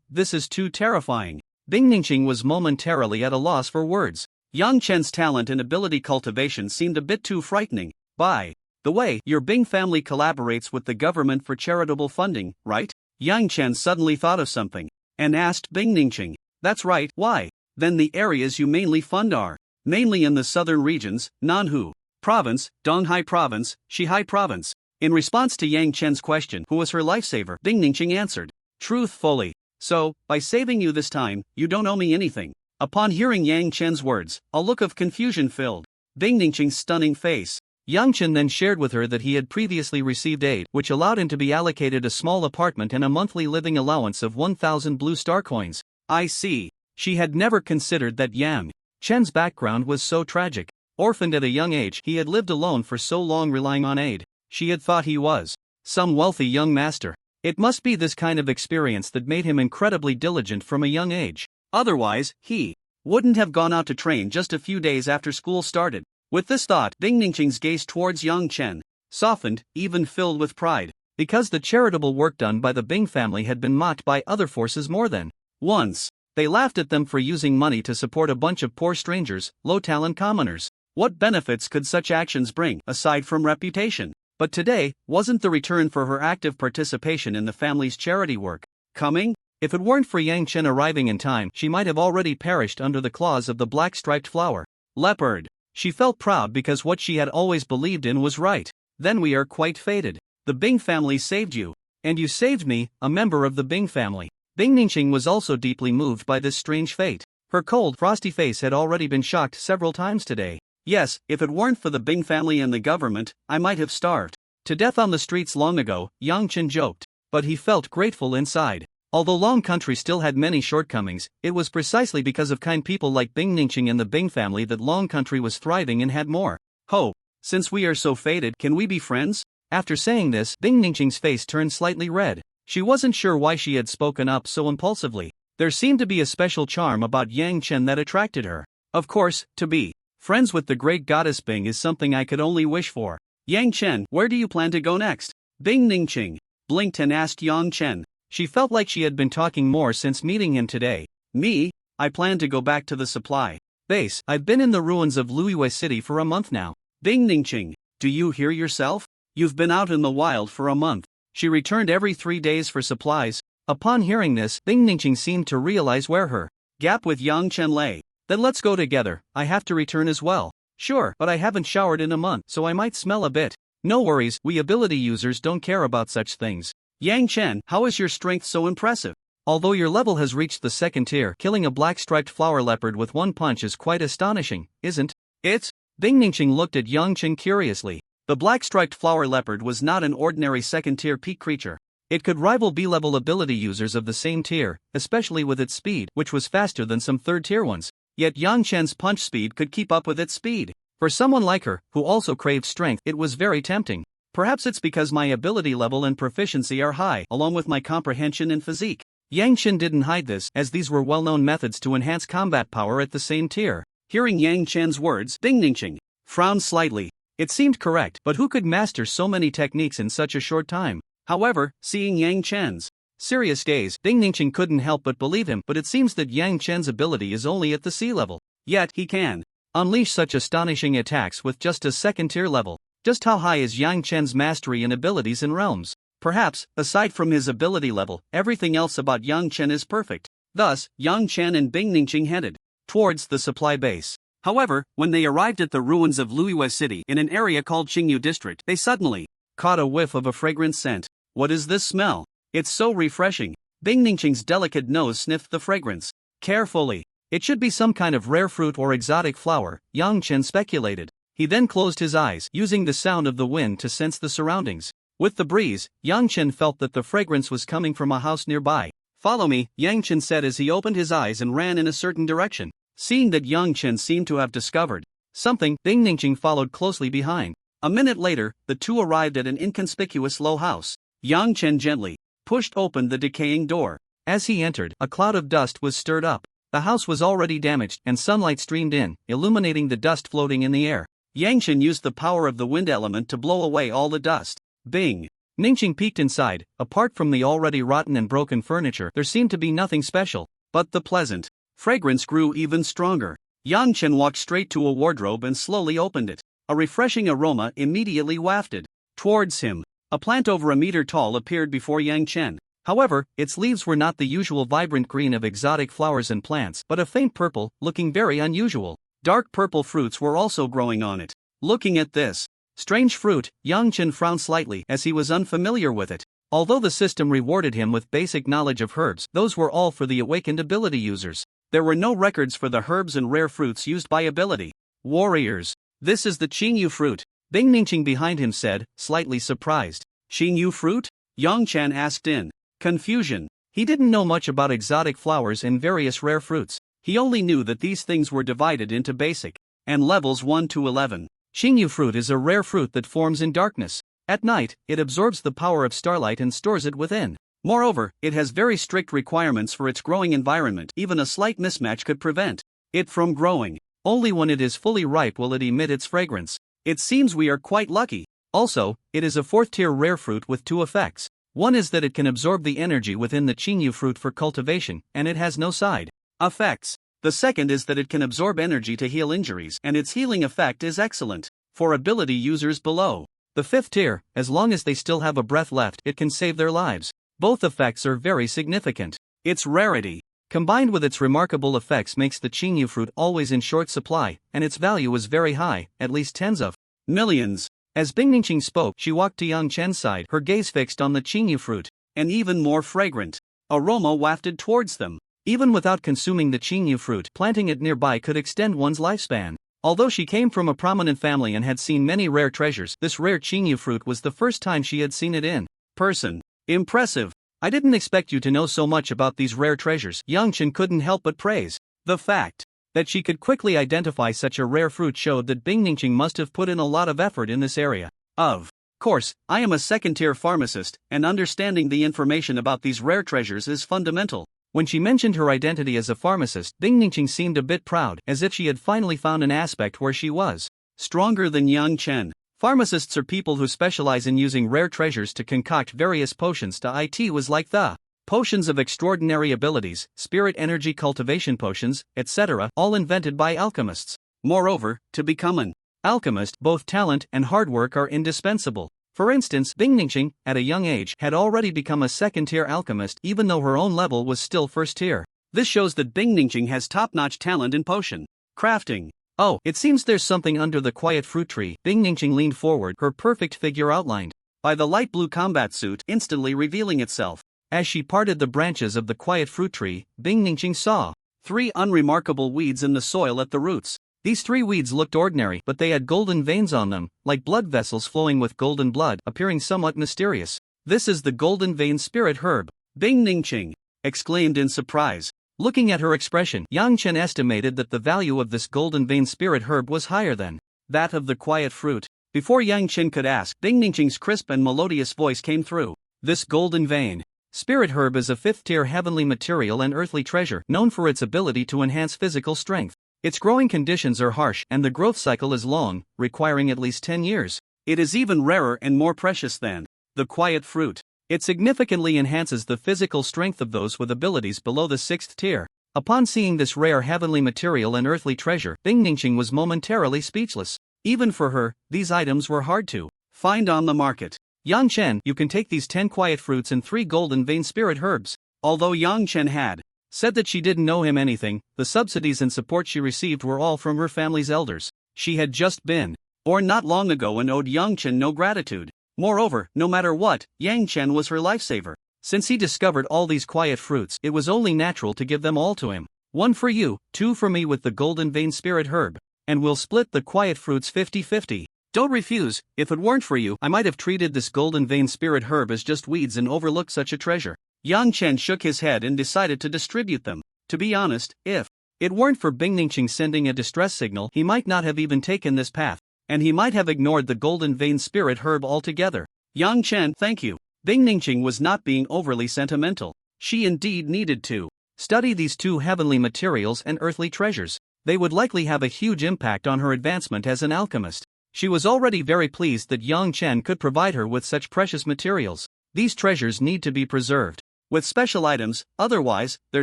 This is too terrifying. Bing Ningqing was momentarily at a loss for words. Yang Chen's talent and ability cultivation seemed a bit too frightening. By the way, your Bing family collaborates with the government for charitable funding, right? Yang Chen suddenly thought of something and asked Bing Ningqing. That's right, why? Then the areas you mainly fund are mainly in the southern regions, Nanhu Province, Donghai Province, Shihai Province. In response to Yang Chen's question, who was her lifesaver, Bing Ningqing answered truthfully. So, by saving you this time, you don't owe me anything. Upon hearing Yang Chen's words, a look of confusion filled Bing Ningqing's stunning face. Yang Chen then shared with her that he had previously received aid, which allowed him to be allocated a small apartment and a monthly living allowance of 1,000 blue star coins. I see. She had never considered that Yang Chen's background was so tragic. Orphaned at a young age, he had lived alone for so long relying on aid. She had thought he was some wealthy young master. It must be this kind of experience that made him incredibly diligent from a young age. Otherwise, he wouldn't have gone out to train just a few days after school started. With this thought, Bing Ningqing's gaze towards Yang Chen softened, even filled with pride. Because the charitable work done by the Bing family had been mocked by other forces more than once. They laughed at them for using money to support a bunch of poor strangers, low-talent commoners. What benefits could such actions bring, aside from reputation? But today, wasn't the return for her active participation in the family's charity work coming? If it weren't for Yang Chen arriving in time, she might have already perished under the claws of the black-striped flower leopard. She felt proud because what she had always believed in was right. Then we are quite fated. The Bing family saved you. And you saved me, a member of the Bing family. Bing Ningqing was also deeply moved by this strange fate. Her cold, frosty face had already been shocked several times today. Yes, if it weren't for the Bing family and the government, I might have starved to death on the streets long ago, Yang Chen joked. But he felt grateful inside. Although Long Country still had many shortcomings, it was precisely because of kind people like Bing Ningqing and the Bing family that Long Country was thriving and had more hope. Since we are so fated, can we be friends? After saying this, Bing Ningqing's face turned slightly red. She wasn't sure why she had spoken up so impulsively. There seemed to be a special charm about Yang Chen that attracted her. Of course, to be friends with the great goddess Bing is something I could only wish for. Yang Chen, where do you plan to go next? Bing Ningqing blinked and asked Yang Chen. She felt like she had been talking more since meeting him today. Me? I plan to go back to the supply base. I've been in the ruins of Luiyue City for a month now. Bing Ningqing, do you hear yourself? You've been out in the wild for a month. She returned every 3 days for supplies. Upon hearing this, Bing Ningqing seemed to realize where her gap with Yang Chen lay. Then let's go together, I have to return as well. Sure, but I haven't showered in a month, so I might smell a bit. No worries, we ability users don't care about such things. Yang Chen, how is your strength so impressive? Although your level has reached the second tier, killing a black-striped flower leopard with one punch is quite astonishing, isn't it? Bing Ningqing looked at Yang Chen curiously. The black-striped flower leopard was not an ordinary second-tier peak creature. It could rival B-level ability users of the same tier, especially with its speed, which was faster than some third-tier ones. Yet Yang Chen's punch speed could keep up with its speed. For someone like her, who also craved strength, it was very tempting. Perhaps it's because my ability level and proficiency are high, along with my comprehension and physique. Yang Chen didn't hide this, as these were well-known methods to enhance combat power at the same tier. Hearing Yang Chen's words, Bing Ningqing frowned slightly. It seemed correct, but who could master so many techniques in such a short time? However, seeing Yang Chen's serious gaze, Bing Ningqing couldn't help but believe him, but it seems that Yang Chen's ability is only at the C level. Yet, he can unleash such astonishing attacks with just a second-tier level. Just how high is Yang Chen's mastery and abilities in realms? Perhaps, aside from his ability level, everything else about Yang Chen is perfect. Thus, Yang Chen and Bing Ningqing headed towards the supply base. However, when they arrived at the ruins of Luiyue City in an area called Qingyu District, they suddenly caught a whiff of a fragrant scent. What is this smell? It's so refreshing. Bing Ningqing's delicate nose sniffed the fragrance carefully. It should be some kind of rare fruit or exotic flower, Yang Chen speculated. He then closed his eyes, using the sound of the wind to sense the surroundings. With the breeze, Yang Chen felt that the fragrance was coming from a house nearby. Follow me, Yang Chen said as he opened his eyes and ran in a certain direction. Seeing that Yang Chen seemed to have discovered something, Bing Ningqing followed closely behind. A minute later, the two arrived at an inconspicuous low house. Yang Chen gently pushed open the decaying door. As he entered, a cloud of dust was stirred up. The house was already damaged, and sunlight streamed in, illuminating the dust floating in the air. Yang Chen used the power of the wind element to blow away all the dust. Bing Ningqing peeked inside. Apart from the already rotten and broken furniture, there seemed to be nothing special. But the pleasant fragrance grew even stronger. Yang Chen walked straight to a wardrobe and slowly opened it. A refreshing aroma immediately wafted towards him. A plant over a meter tall appeared before Yang Chen. However, its leaves were not the usual vibrant green of exotic flowers and plants, but a faint purple, looking very unusual. Dark purple fruits were also growing on it. Looking at this strange fruit, Yang Chen frowned slightly as he was unfamiliar with it. Although the system rewarded him with basic knowledge of herbs, those were all for the awakened ability users. There were no records for the herbs and rare fruits used by ability warriors. This is the Qingyu fruit, Bing Ningqing behind him said, slightly surprised. Qingyu fruit? Yang Chen asked in confusion. He didn't know much about exotic flowers and various rare fruits. He only knew that these things were divided into basic and levels 1 to 11. Qingyu fruit is a rare fruit that forms in darkness. At night, it absorbs the power of starlight and stores it within. Moreover, it has very strict requirements for its growing environment. Even a slight mismatch could prevent it from growing. Only when it is fully ripe will it emit its fragrance. It seems we are quite lucky. Also, it is a 4th-tier rare fruit with 2 effects. One is that it can absorb the energy within the Qingyu fruit for cultivation, and it has no side effects. The second is that it can absorb energy to heal injuries, and its healing effect is excellent for ability users below the 5th tier. As long as they still have a breath left, it can save their lives. Both effects are very significant. Its rarity, combined with its remarkable effects, makes the Qingyu fruit always in short supply, and its value is very high, at least tens of millions. As Bing Ningqing spoke, she walked to Yang Chen's side, her gaze fixed on the Qingyu fruit. An even more fragrant aroma wafted towards them. Even without consuming the Qingyu fruit, planting it nearby could extend one's lifespan. Although she came from a prominent family and had seen many rare treasures, this rare Qingyu fruit was the first time she had seen it in person. Impressive. I didn't expect you to know so much about these rare treasures. Yang Chen couldn't help but praise. The fact that she could quickly identify such a rare fruit showed that Bing Ningqing must have put in a lot of effort in this area. Of course, I am a second-tier pharmacist, and understanding the information about these rare treasures is fundamental. When she mentioned her identity as a pharmacist, Bing Ningqing seemed a bit proud, as if she had finally found an aspect where she was stronger than Yang Chen. Pharmacists are people who specialize in using rare treasures to concoct various potions. It was like the potions of extraordinary abilities, spirit energy cultivation potions, etc., all invented by alchemists. Moreover, to become an alchemist, both talent and hard work are indispensable. For instance, Bing Ningqing, at a young age, had already become a second-tier alchemist even though her own level was still first-tier. This shows that Bing Ningqing has top-notch talent in potion crafting. Oh, it seems there's something under the quiet fruit tree. Bing Ningqing leaned forward, her perfect figure outlined by the light blue combat suit instantly revealing itself. As she parted the branches of the quiet fruit tree, Bing Ningqing saw 3 unremarkable weeds in the soil at the roots. These 3 weeds looked ordinary, but they had golden veins on them, like blood vessels flowing with golden blood, appearing somewhat mysterious. This is the golden vein spirit herb, Bing Ningqing exclaimed in surprise. Looking at her expression, Yang Chen estimated that the value of this golden vein spirit herb was higher than that of the quiet fruit. Before Yang Chen could ask, Bing Ningqing's crisp and melodious voice came through. This golden vein Spirit herb is a 5th-tier heavenly material and earthly treasure known for its ability to enhance physical strength. Its growing conditions are harsh and the growth cycle is long, requiring at least 10 years. It is even rarer and more precious than the quiet fruit. It significantly enhances the physical strength of those with abilities below the 6th tier. Upon seeing this rare heavenly material and earthly treasure, Bing Ningxing was momentarily speechless. Even for her, these items were hard to find on the market. Yang Chen, you can take these 10 quiet fruits and 3 golden vein spirit herbs. Although Yang Chen had said that she didn't know him anything, the subsidies and support she received were all from her family's elders. She had just been born not long ago and owed Yang Chen no gratitude. Moreover, no matter what, Yang Chen was her lifesaver. Since he discovered all these quiet fruits, it was only natural to give them all to him. 1 for you, 2 for me with the golden vein spirit herb. And we'll split the quiet fruits 50-50. Don't refuse. If it weren't for you, I might have treated this golden vein spirit herb as just weeds and overlooked such a treasure. Yang Chen shook his head and decided to distribute them. To be honest, if it weren't for Bing Ningxing sending a distress signal, he might not have even taken this path, and he might have ignored the golden vein spirit herb altogether. Yang Chen, thank you. Bing Ningxing was not being overly sentimental. She indeed needed to study these 2 heavenly materials and earthly treasures. They would likely have a huge impact on her advancement as an alchemist. She was already very pleased that Yang Chen could provide her with such precious materials. These treasures need to be preserved with special items, otherwise, their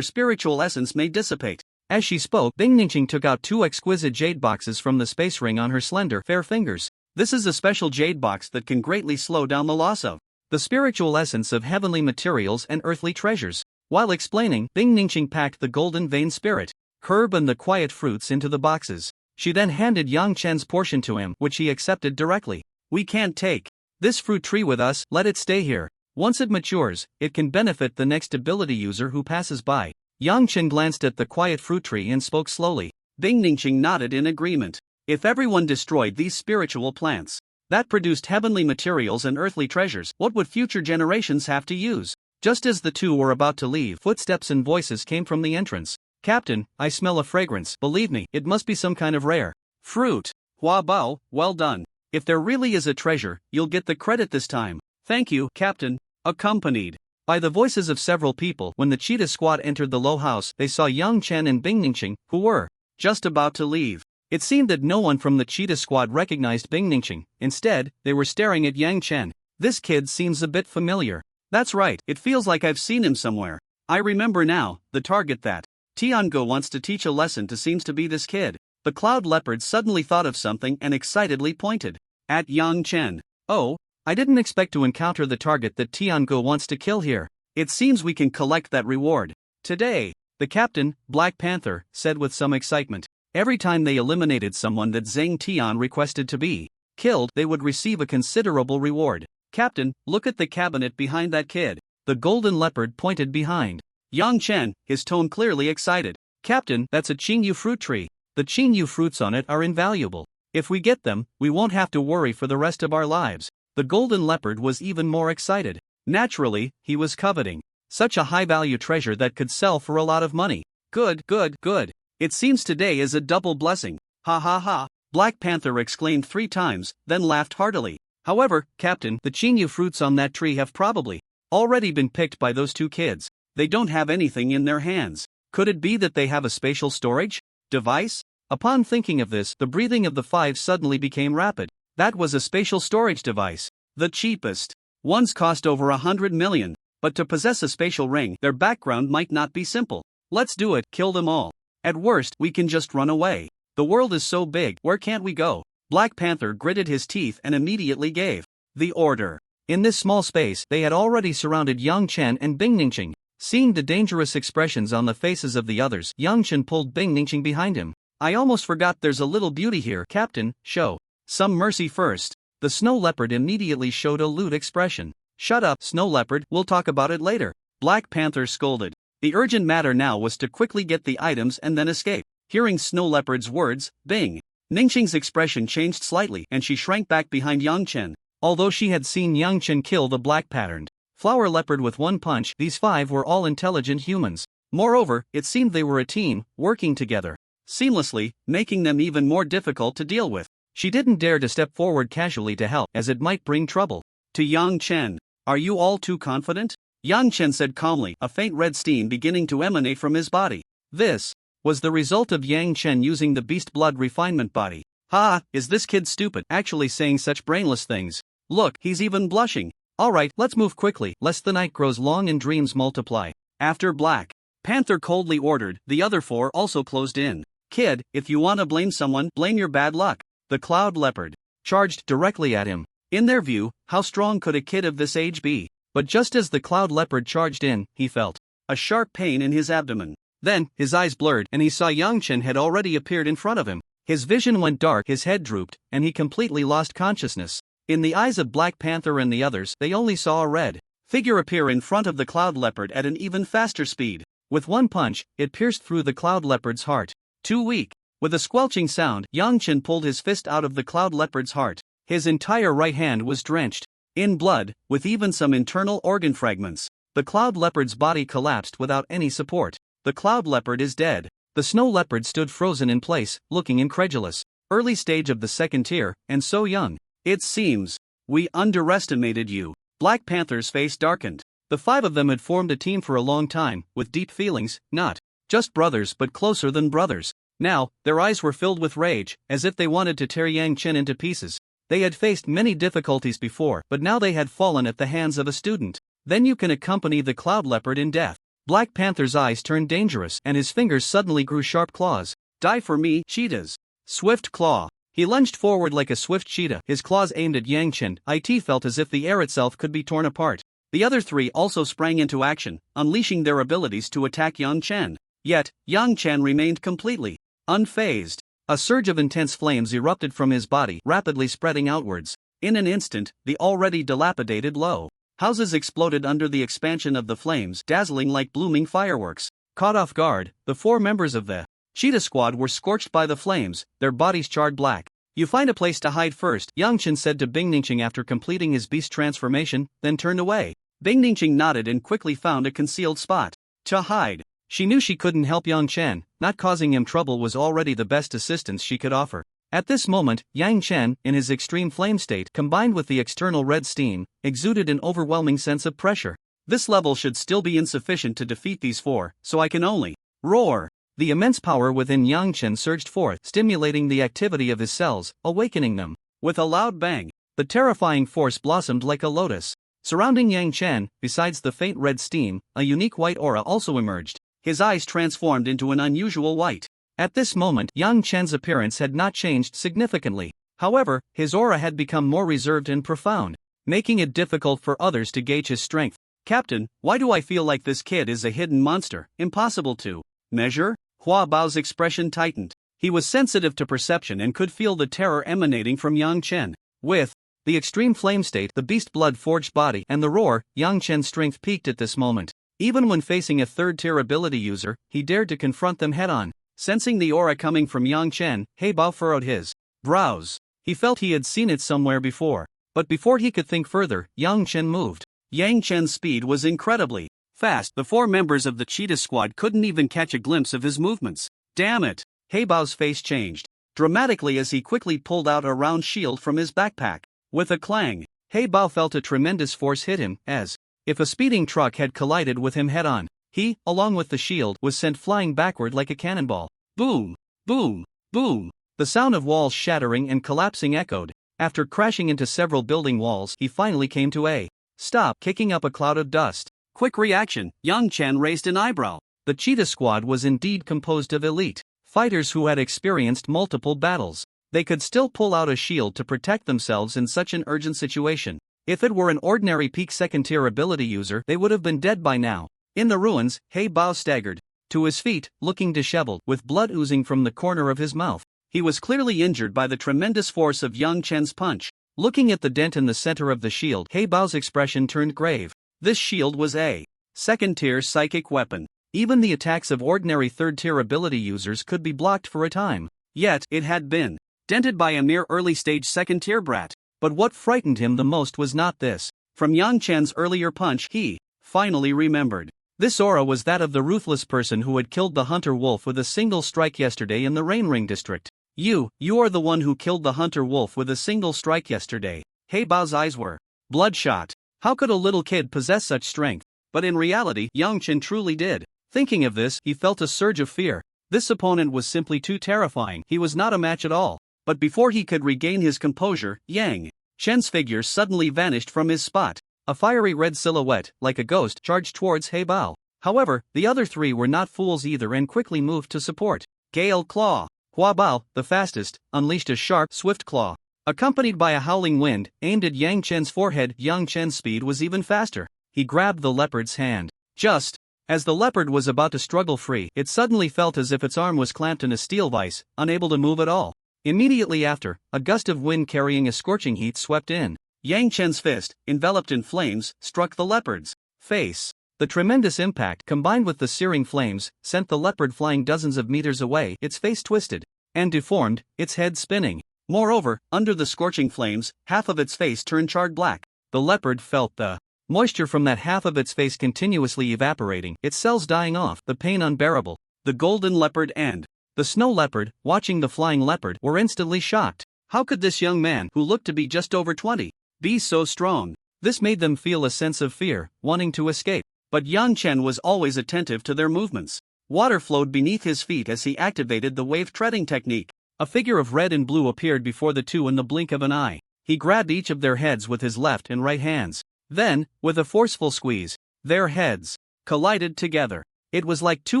spiritual essence may dissipate. As she spoke, Bing Ningxing took out 2 exquisite jade boxes from the space ring on her slender, fair fingers. This is a special jade box that can greatly slow down the loss of the spiritual essence of heavenly materials and earthly treasures. While explaining, Bing Ningxing packed the golden vein spirit herb and the quiet fruits into the boxes. She then handed Yang Chen's portion to him, which he accepted directly. We can't take this fruit tree with us, let it stay here. Once it matures, it can benefit the next ability user who passes by. Yang Chen glanced at the quiet fruit tree and spoke slowly. Bing Ningxing nodded in agreement. If everyone destroyed these spiritual plants that produced heavenly materials and earthly treasures, what would future generations have to use? Just as the 2 were about to leave, footsteps and voices came from the entrance. Captain, I smell a fragrance. Believe me, it must be some kind of rare fruit. Hua Bao, well done. If there really is a treasure, you'll get the credit this time. Thank you, Captain. Accompanied by the voices of several people, when the cheetah squad entered the low house, they saw Yang Chen and Bing Ningxing, who were just about to leave. It seemed that no one from the cheetah squad recognized Bing Ningxing. Instead, they were staring at Yang Chen. This kid seems a bit familiar. That's right, it feels like I've seen him somewhere. I remember now, the target that Tiango wants to teach a lesson to seems to be this kid. The cloud leopard suddenly thought of something and excitedly pointed at Yang Chen. Oh, I didn't expect to encounter the target that Tiango wants to kill here. It seems we can collect that reward today, the captain, Black Panther, said with some excitement. Every time they eliminated someone that Zhang Tian requested to be killed, they would receive a considerable reward. Captain, look at the cabinet behind that kid. The golden leopard pointed behind Yang Chen, his tone clearly excited. Captain, that's a Qingyu fruit tree. The Qingyu fruits on it are invaluable. If we get them, we won't have to worry for the rest of our lives. The golden leopard was even more excited. Naturally, he was coveting such a high-value treasure that could sell for a lot of money. Good, good, good. It seems today is a double blessing. Ha ha ha. Black Panther exclaimed 3 times, then laughed heartily. However, Captain, the Qingyu fruits on that tree have probably already been picked by those 2 kids. They don't have anything in their hands. Could it be that they have a spatial storage device? Upon thinking of this, the breathing of the 5 suddenly became rapid. That was a spatial storage device. The cheapest ones cost over 100 million. But to possess a spatial ring, their background might not be simple. Let's do it, kill them all. At worst, we can just run away. The world is so big, where can't we go? Black Panther gritted his teeth and immediately gave the order. In this small space, they had already surrounded Yang Chen and Bing Ningxing. Seeing the dangerous expressions on the faces of the others, Yang Chen pulled Bing Ningxing behind him. I almost forgot there's a little beauty here, Captain, show some mercy first. The snow leopard immediately showed a lewd expression. Shut up, snow leopard, we'll talk about it later. Black Panther scolded. The urgent matter now was to quickly get the items and then escape. Hearing snow leopard's words, Bing Ningxing's expression changed slightly and she shrank back behind Yang Chen. Although she had seen Yang Chen kill the black patterned flower leopard with one punch, these 5 were all intelligent humans. Moreover, it seemed they were a team, working together seamlessly, making them even more difficult to deal with. She didn't dare to step forward casually to help, as it might bring trouble. To Yang Chen, are you all too confident? Yang Chen said calmly, a faint red steam beginning to emanate from his body. This was the result of Yang Chen using the beast blood refinement body. Ha, is this kid stupid, actually saying such brainless things? Look, he's even blushing. Alright, let's move quickly, lest the night grows long and dreams multiply. After Black Panther coldly ordered, the other four also closed in. Kid, if you wanna blame someone, blame your bad luck. The Cloud Leopard charged directly at him. In their view, how strong could a kid of this age be? But just as the Cloud Leopard charged in, he felt a sharp pain in his abdomen. Then, his eyes blurred and he saw Yang Chen had already appeared in front of him. His vision went dark, his head drooped, and he completely lost consciousness. In the eyes of Black Panther and the others, they only saw a red figure appear in front of the Cloud Leopard at an even faster speed. With one punch, it pierced through the Cloud Leopard's heart. Too weak. With a squelching sound, Yang Chen pulled his fist out of the Cloud Leopard's heart. His entire right hand was drenched in blood, with even some internal organ fragments. The Cloud Leopard's body collapsed without any support. The Cloud Leopard is dead. The Snow Leopard stood frozen in place, looking incredulous. Early stage of the second tier, and so young. It seems we underestimated you. Black Panther's face darkened. The five of them had formed a team for a long time, with deep feelings, not just brothers but closer than brothers. Now, their eyes were filled with rage, as if they wanted to tear Yang Chen into pieces. They had faced many difficulties before, but now they had fallen at the hands of a student. Then you can accompany the Cloud Leopard in death. Black Panther's eyes turned dangerous, and his fingers suddenly grew sharp claws. Die for me, cheetahs. Swift claw. He lunged forward like a swift cheetah, his claws aimed at Yang Chen. It felt as if the air itself could be torn apart. The other three also sprang into action, unleashing their abilities to attack Yang Chen. Yet, Yang Chen remained completely unfazed. A surge of intense flames erupted from his body, rapidly spreading outwards. In an instant, the already dilapidated low houses exploded under the expansion of the flames, dazzling like blooming fireworks. Caught off guard, the four members of the Cheetah Squad were scorched by the flames, their bodies charred black. You find a place to hide first, Yang Chen said to Bing Ningqing after completing his beast transformation, then turned away. Bing Ningqing nodded and quickly found a concealed spot to hide. She knew she couldn't help Yang Chen, not causing him trouble was already the best assistance she could offer. At this moment, Yang Chen, in his extreme flame state, combined with the external red steam, exuded an overwhelming sense of pressure. This level should still be insufficient to defeat these four, so I can only roar. The immense power within Yang Chen surged forth, stimulating the activity of his cells, awakening them. With a loud bang, the terrifying force blossomed like a lotus. Surrounding Yang Chen, besides the faint red steam, a unique white aura also emerged. His eyes transformed into an unusual white. At this moment, Yang Chen's appearance had not changed significantly. However, his aura had become more reserved and profound, making it difficult for others to gauge his strength. Captain, why do I feel like this kid is a hidden monster, impossible to measure? Hua Bao's expression tightened. He was sensitive to perception and could feel the terror emanating from Yang Chen. With the extreme flame state, the beast blood forged body, and the roar, Yang Chen's strength peaked at this moment. Even when facing a third-tier ability user, he dared to confront them head-on. Sensing the aura coming from Yang Chen, He Bao furrowed his brows. He felt he had seen it somewhere before. But before he could think further, Yang Chen moved. Yang Chen's speed was incredibly fast. The four members of the Cheetah Squad couldn't even catch a glimpse of his movements. Damn it! He Bao's face changed dramatically as he quickly pulled out a round shield from his backpack. With a clang, He Bao felt a tremendous force hit him, as if a speeding truck had collided with him head-on. He, along with the shield, was sent flying backward like a cannonball. Boom! Boom! Boom! The sound of walls shattering and collapsing echoed. After crashing into several building walls, he finally came to a stop, kicking up a cloud of dust. Quick reaction, Yang Chen raised an eyebrow. The Cheetah Squad was indeed composed of elite fighters who had experienced multiple battles. They could still pull out a shield to protect themselves in such an urgent situation. If it were an ordinary peak second-tier ability user, they would have been dead by now. In the ruins, He Bao staggered to his feet, looking disheveled, with blood oozing from the corner of his mouth. He was clearly injured by the tremendous force of Yang Chen's punch. Looking at the dent in the center of the shield, He Bao's expression turned grave. This shield was a second-tier psychic weapon. Even the attacks of ordinary third-tier ability users could be blocked for a time. Yet, it had been dented by a mere early-stage second-tier brat. But what frightened him the most was not this. From Yang Chen's earlier punch, he finally remembered. This aura was that of the ruthless person who had killed the hunter wolf with a single strike yesterday in the Rain Ring district. You are the one who killed the hunter wolf with a single strike yesterday. He Bao's eyes were bloodshot. How could a little kid possess such strength? but in reality, Yang Chen truly did. Thinking of this, he felt a surge of fear. This opponent was simply too terrifying. He was not a match at all. But before he could regain his composure, Yang Chen's figure suddenly vanished from his spot. A fiery red silhouette, like a ghost, charged towards He Bao. However, the other three were not fools either and quickly moved to support. Gale Claw. Hua Bao, the fastest, unleashed a sharp, swift claw. Accompanied by a howling wind, aimed at Yang Chen's forehead. Yang Chen's speed was even faster. He grabbed the leopard's hand. Just as the leopard was about to struggle free, it suddenly felt as if its arm was clamped in a steel vise, unable to move at all. Immediately after, a gust of wind carrying a scorching heat swept in. Yang Chen's fist, enveloped in flames, struck the leopard's face. The tremendous impact, combined with the searing flames, sent the leopard flying dozens of meters away, its face twisted and deformed, its head spinning. Moreover, under the scorching flames, half of its face turned charred black. The leopard felt the moisture from that half of its face continuously evaporating, its cells dying off, the pain unbearable. The golden leopard and the snow leopard, watching the flying leopard, were instantly shocked. How could this young man, who looked to be just over 20, be so strong? This made them feel a sense of fear, wanting to escape. But Yang Chen was always attentive to their movements. Water flowed beneath his feet as he activated the wave treading technique. A figure of red and blue appeared before the two in the blink of an eye. He grabbed each of their heads with his left and right hands. Then, with a forceful squeeze, their heads collided together. It was like two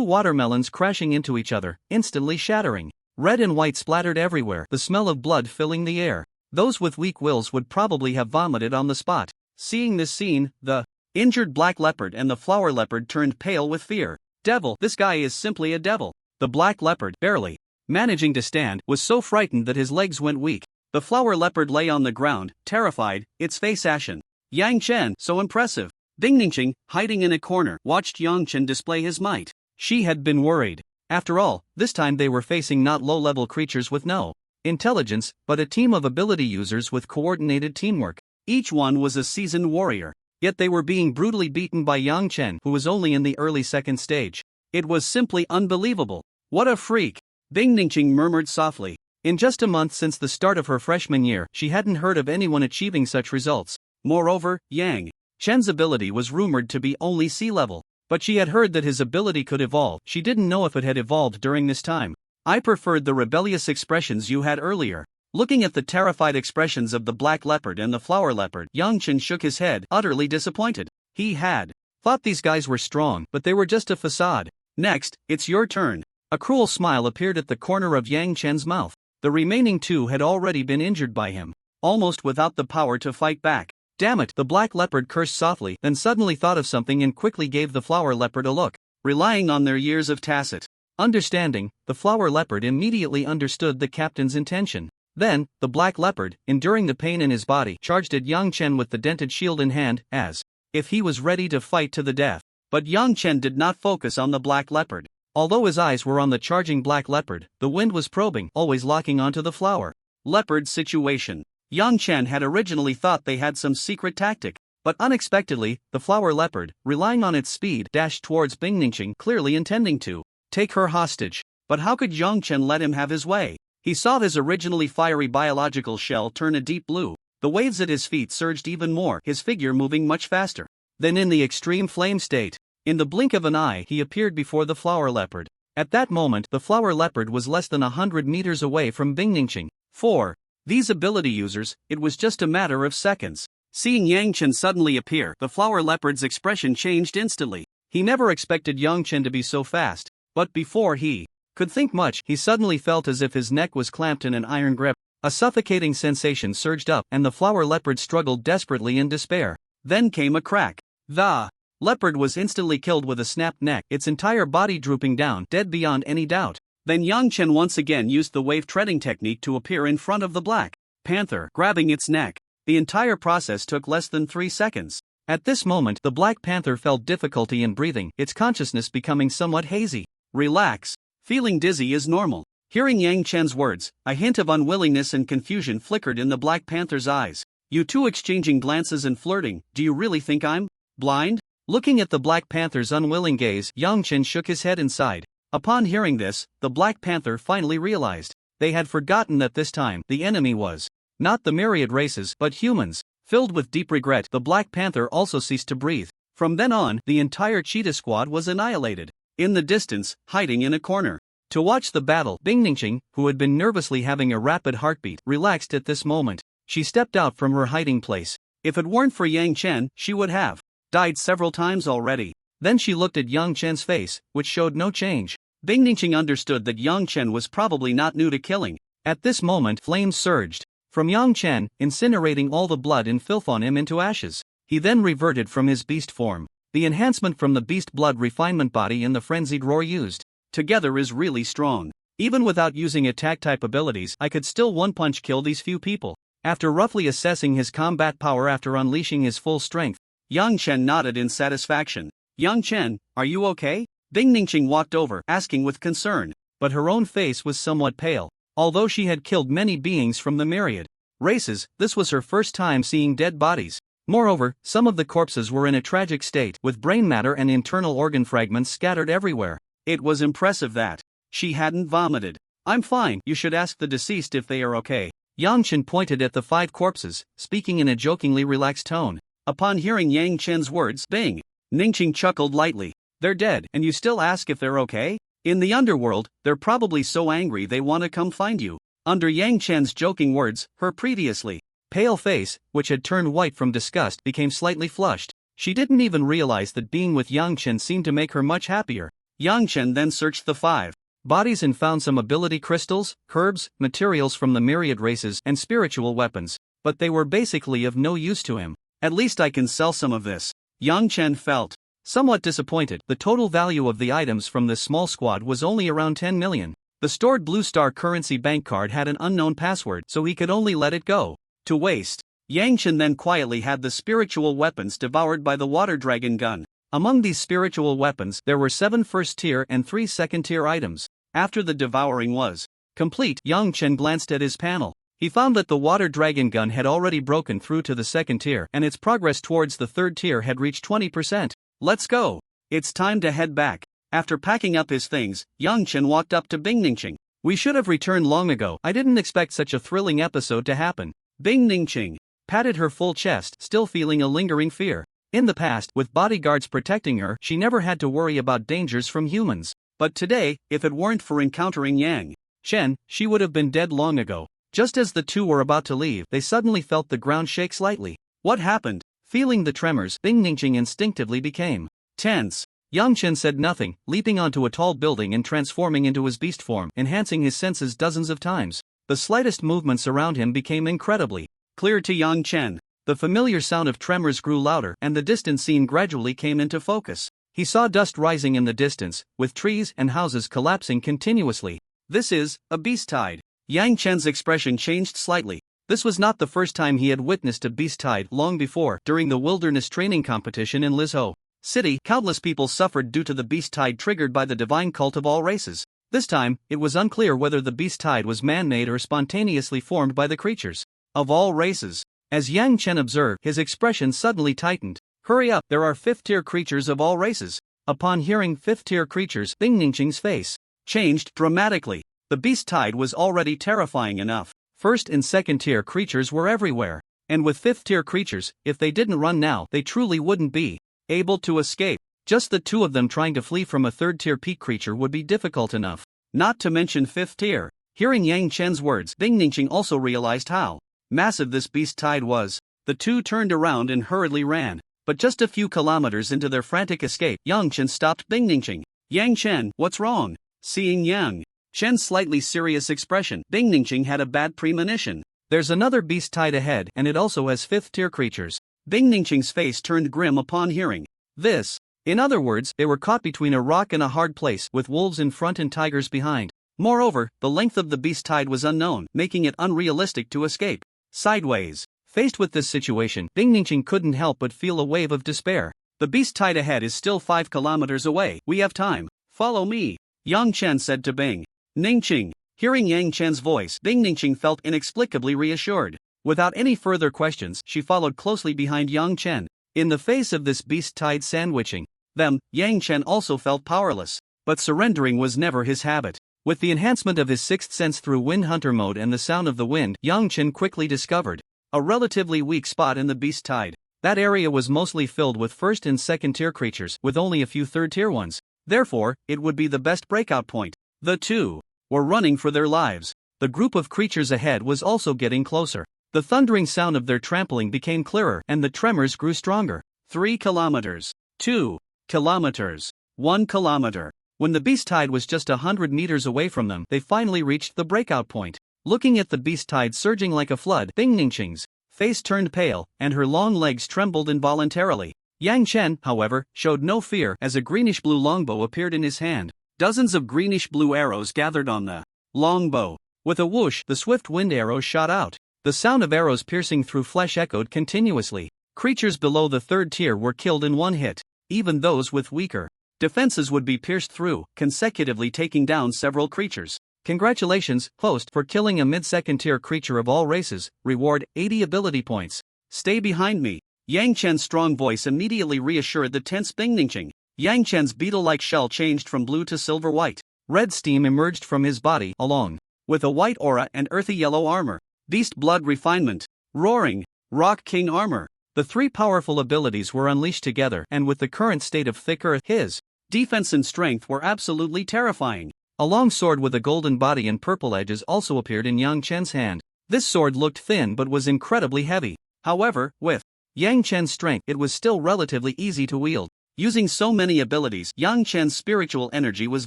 watermelons crashing into each other, instantly shattering. Red and white splattered everywhere, the smell of blood filling the air. Those with weak wills would probably have vomited on the spot. Seeing this scene, the injured black leopard and the flower leopard turned pale with fear. Devil, this guy is simply a devil. The black leopard, barely managing to stand, was so frightened that his legs went weak. The flower leopard lay on the ground, terrified, its face ashen. Yang Chen, so impressive. Ding Ningqing, hiding in a corner, watched Yang Chen display his might. She had been worried. After all, this time they were facing not low-level creatures with no intelligence, but a team of ability users with coordinated teamwork. Each one was a seasoned warrior. Yet they were being brutally beaten by Yang Chen, who was only in the early second stage. It was simply unbelievable. What a freak! Ding Ningqing murmured softly. In just a month since the start of her freshman year, she hadn't heard of anyone achieving such results. Moreover, Yang Chen's ability was rumored to be only C-level. But she had heard that his ability could evolve. She didn't know if it had evolved during this time. I preferred the rebellious expressions you had earlier. Looking at the terrified expressions of the black leopard and the flower leopard, Yang Chen shook his head, utterly disappointed. He had thought these guys were strong, but they were just a facade. Next, it's your turn. A cruel smile appeared at the corner of Yang Chen's mouth. The remaining two had already been injured by him, almost without the power to fight back. Damn it, the black leopard cursed softly, then suddenly thought of something and quickly gave the flower leopard a look. Relying on their years of tacit understanding, the flower leopard immediately understood the captain's intention. Then, the black leopard, enduring the pain in his body, charged at Yang Chen with the dented shield in hand, as if he was ready to fight to the death. But Yang Chen did not focus on the black leopard. Although his eyes were on the charging black leopard, the wind was probing, always locking onto the flower leopard situation. Yang Chen had originally thought they had some secret tactic, but unexpectedly, the flower leopard, relying on its speed, dashed towards Bing Ningqing, clearly intending to take her hostage. But how could Yang Chen let him have his way? He saw his originally fiery biological shell turn a deep blue. The waves at his feet surged even more, his figure moving much faster than in the extreme flame state. In the blink of an eye, he appeared before the flower leopard. At that moment, the flower leopard was less than 100 meters away from Bing Ningqing. For these ability users, it was just a matter of seconds. Seeing Yang Chen suddenly appear, the flower leopard's expression changed instantly. He never expected Yang Chen to be so fast. But before he could think much, he suddenly felt as if his neck was clamped in an iron grip. A suffocating sensation surged up, and the flower leopard struggled desperately in despair. Then came a crack. The leopard was instantly killed with a snapped neck, its entire body drooping down, dead beyond any doubt. Then Yang Chen once again used the wave treading technique to appear in front of the black panther, grabbing its neck. The entire process took less than 3 seconds. At this moment, the black panther felt difficulty in breathing, its consciousness becoming somewhat hazy. Relax. Feeling dizzy is normal. Hearing Yang Chen's words, a hint of unwillingness and confusion flickered in the black panther's eyes. You two exchanging glances and flirting, do you really think I'm blind? Looking at the black panther's unwilling gaze, Yang Chen shook his head inside. Upon hearing this, the black panther finally realized. They had forgotten that this time, the enemy was not the myriad races, but humans. Filled with deep regret, the black panther also ceased to breathe. From then on, the entire cheetah squad was annihilated. In the distance, hiding in a corner to watch the battle, Bingningqing, who had been nervously having a rapid heartbeat, relaxed at this moment. She stepped out from her hiding place. If it weren't for Yang Chen, she would have died several times already. Then she looked at Yang Chen's face, which showed no change. Bingningqing understood that Yang Chen was probably not new to killing. At this moment, flames surged from Yang Chen, incinerating all the blood and filth on him into ashes. He then reverted from his beast form. The enhancement from the beast blood refinement body and the frenzied roar used together is really strong. Even without using attack type abilities, I could still one-punch kill these few people. After roughly assessing his combat power after unleashing his full strength, Yang Chen nodded in satisfaction. Yang Chen, are you okay? Bingningqing walked over, asking with concern, but her own face was somewhat pale. Although she had killed many beings from the myriad races, this was her first time seeing dead bodies. Moreover, some of the corpses were in a tragic state, with brain matter and internal organ fragments scattered everywhere. It was impressive that she hadn't vomited. I'm fine, you should ask the deceased if they are okay. Yang Chen pointed at the 5 corpses, speaking in a jokingly relaxed tone. Upon hearing Yang Chen's words, Bingningqing chuckled lightly. They're dead, and you still ask if they're okay? In the underworld, they're probably so angry they want to come find you. Under Yang Chen's joking words, her previously pale face, which had turned white from disgust, became slightly flushed. She didn't even realize that being with Yang Chen seemed to make her much happier. Yang Chen then searched the 5 bodies and found some ability crystals, herbs, materials from the myriad races, and spiritual weapons, but they were basically of no use to him. At least I can sell some of this. Yang Chen felt somewhat disappointed. The total value of the items from this small squad was only around 10 million. The stored Blue Star currency bank card had an unknown password, so he could only let it go to waste. Yang Chen then quietly had the spiritual weapons devoured by the water dragon gun. Among these spiritual weapons, there were 7 first-tier and 3 second-tier items. After the devouring was complete, Yang Chen glanced at his panel. He found that the water dragon gun had already broken through to the 2nd tier, and its progress towards the 3rd tier had reached 20%. Let's go. It's time to head back. After packing up his things, Yang Chen walked up to Bingningqing. We should have returned long ago. I didn't expect such a thrilling episode to happen. Bingningqing patted her full chest, still feeling a lingering fear. In the past, with bodyguards protecting her, she never had to worry about dangers from humans. But today, if it weren't for encountering Yang Chen, she would have been dead long ago. Just as the two were about to leave, they suddenly felt the ground shake slightly. What happened? Feeling the tremors, Bingningqing instinctively became tense. Yang Chen said nothing, leaping onto a tall building and transforming into his beast form, enhancing his senses dozens of times. The slightest movements around him became incredibly clear to Yang Chen. The familiar sound of tremors grew louder, and the distant scene gradually came into focus. He saw dust rising in the distance, with trees and houses collapsing continuously. This is a beast tide. Yang Chen's expression changed slightly. This was not the first time he had witnessed a beast tide. Long before, during the wilderness training competition in Lizhou City, countless people suffered due to the beast tide triggered by the divine cult of all races. This time, it was unclear whether the beast tide was man-made or spontaneously formed by the creatures of all races. As Yang Chen observed, his expression suddenly tightened. Hurry up, there are 5th-tier creatures of all races. Upon hearing 5th-tier creatures, Bingningqing's face changed dramatically. The beast tide was already terrifying enough. 1st and 2nd-tier creatures were everywhere. And with 5th-tier creatures, if they didn't run now, they truly wouldn't be able to escape. Just the 2 of them trying to flee from a 3rd-tier peak creature would be difficult enough. Not to mention 5th tier. Hearing Yang Chen's words, Bingningqing also realized how massive this beast tide was. The 2 turned around and hurriedly ran. But just a few kilometers into their frantic escape, Yang Chen stopped Bingningqing. Yang Chen, what's wrong? Seeing Yang Chen's slightly serious expression, Bingningqing had a bad premonition. There's another beast tide ahead, and it also has 5th-tier creatures. Bingningqing's face turned grim upon hearing this. In other words, they were caught between a rock and a hard place, with wolves in front and tigers behind. Moreover, the length of the beast tide was unknown, making it unrealistic to escape sideways. Faced with this situation, Bingningqing couldn't help but feel a wave of despair. The beast tide ahead is still 5 kilometers away. We have time. Follow me, Yang Chen said to Bingningqing. Hearing Yang Chen's voice, Bingningqing felt inexplicably reassured. Without any further questions, she followed closely behind Yang Chen. In the face of this beast tide sandwiching them, Yang Chen also felt powerless. But surrendering was never his habit. With the enhancement of his 6th sense through Wind Hunter mode and the sound of the wind, Yang Chen quickly discovered a relatively weak spot in the beast tide. That area was mostly filled with first and second tier creatures, with only a few third tier ones. Therefore, it would be the best breakout point. The two were running for their lives. The group of creatures ahead was also getting closer. The thundering sound of their trampling became clearer, and the tremors grew stronger. 3 kilometers. 2 kilometers. 1 kilometer. When the beast tide was just 100 meters away from them, they finally reached the breakout point. Looking at the beast tide surging like a flood, Bing Ningqing's face turned pale, and her long legs trembled involuntarily. Yang Chen, however, showed no fear as a greenish-blue longbow appeared in his hand. Dozens of greenish-blue arrows gathered on the longbow. With a whoosh, the swift wind arrows shot out. The sound of arrows piercing through flesh echoed continuously. Creatures below the third tier were killed in one hit. Even those with weaker defenses would be pierced through, consecutively taking down several creatures. Congratulations, host, for killing a mid-second tier creature of all races. Reward 80 ability points. Stay behind me. Yang Chen's strong voice immediately reassured the tense Bing Ningqing. Yang Chen's beetle-like shell changed from blue to silver-white. Red steam emerged from his body, along with a white aura and earthy yellow armor. Beast blood refinement. Roaring. Rock King armor. The three powerful abilities were unleashed together, and with the current state of thick earth, his defense and strength were absolutely terrifying. A long sword with a golden body and purple edges also appeared in Yang Chen's hand. This sword looked thin but was incredibly heavy. However, with Yang Chen's strength, it was still relatively easy to wield. Using so many abilities, Yang Chen's spiritual energy was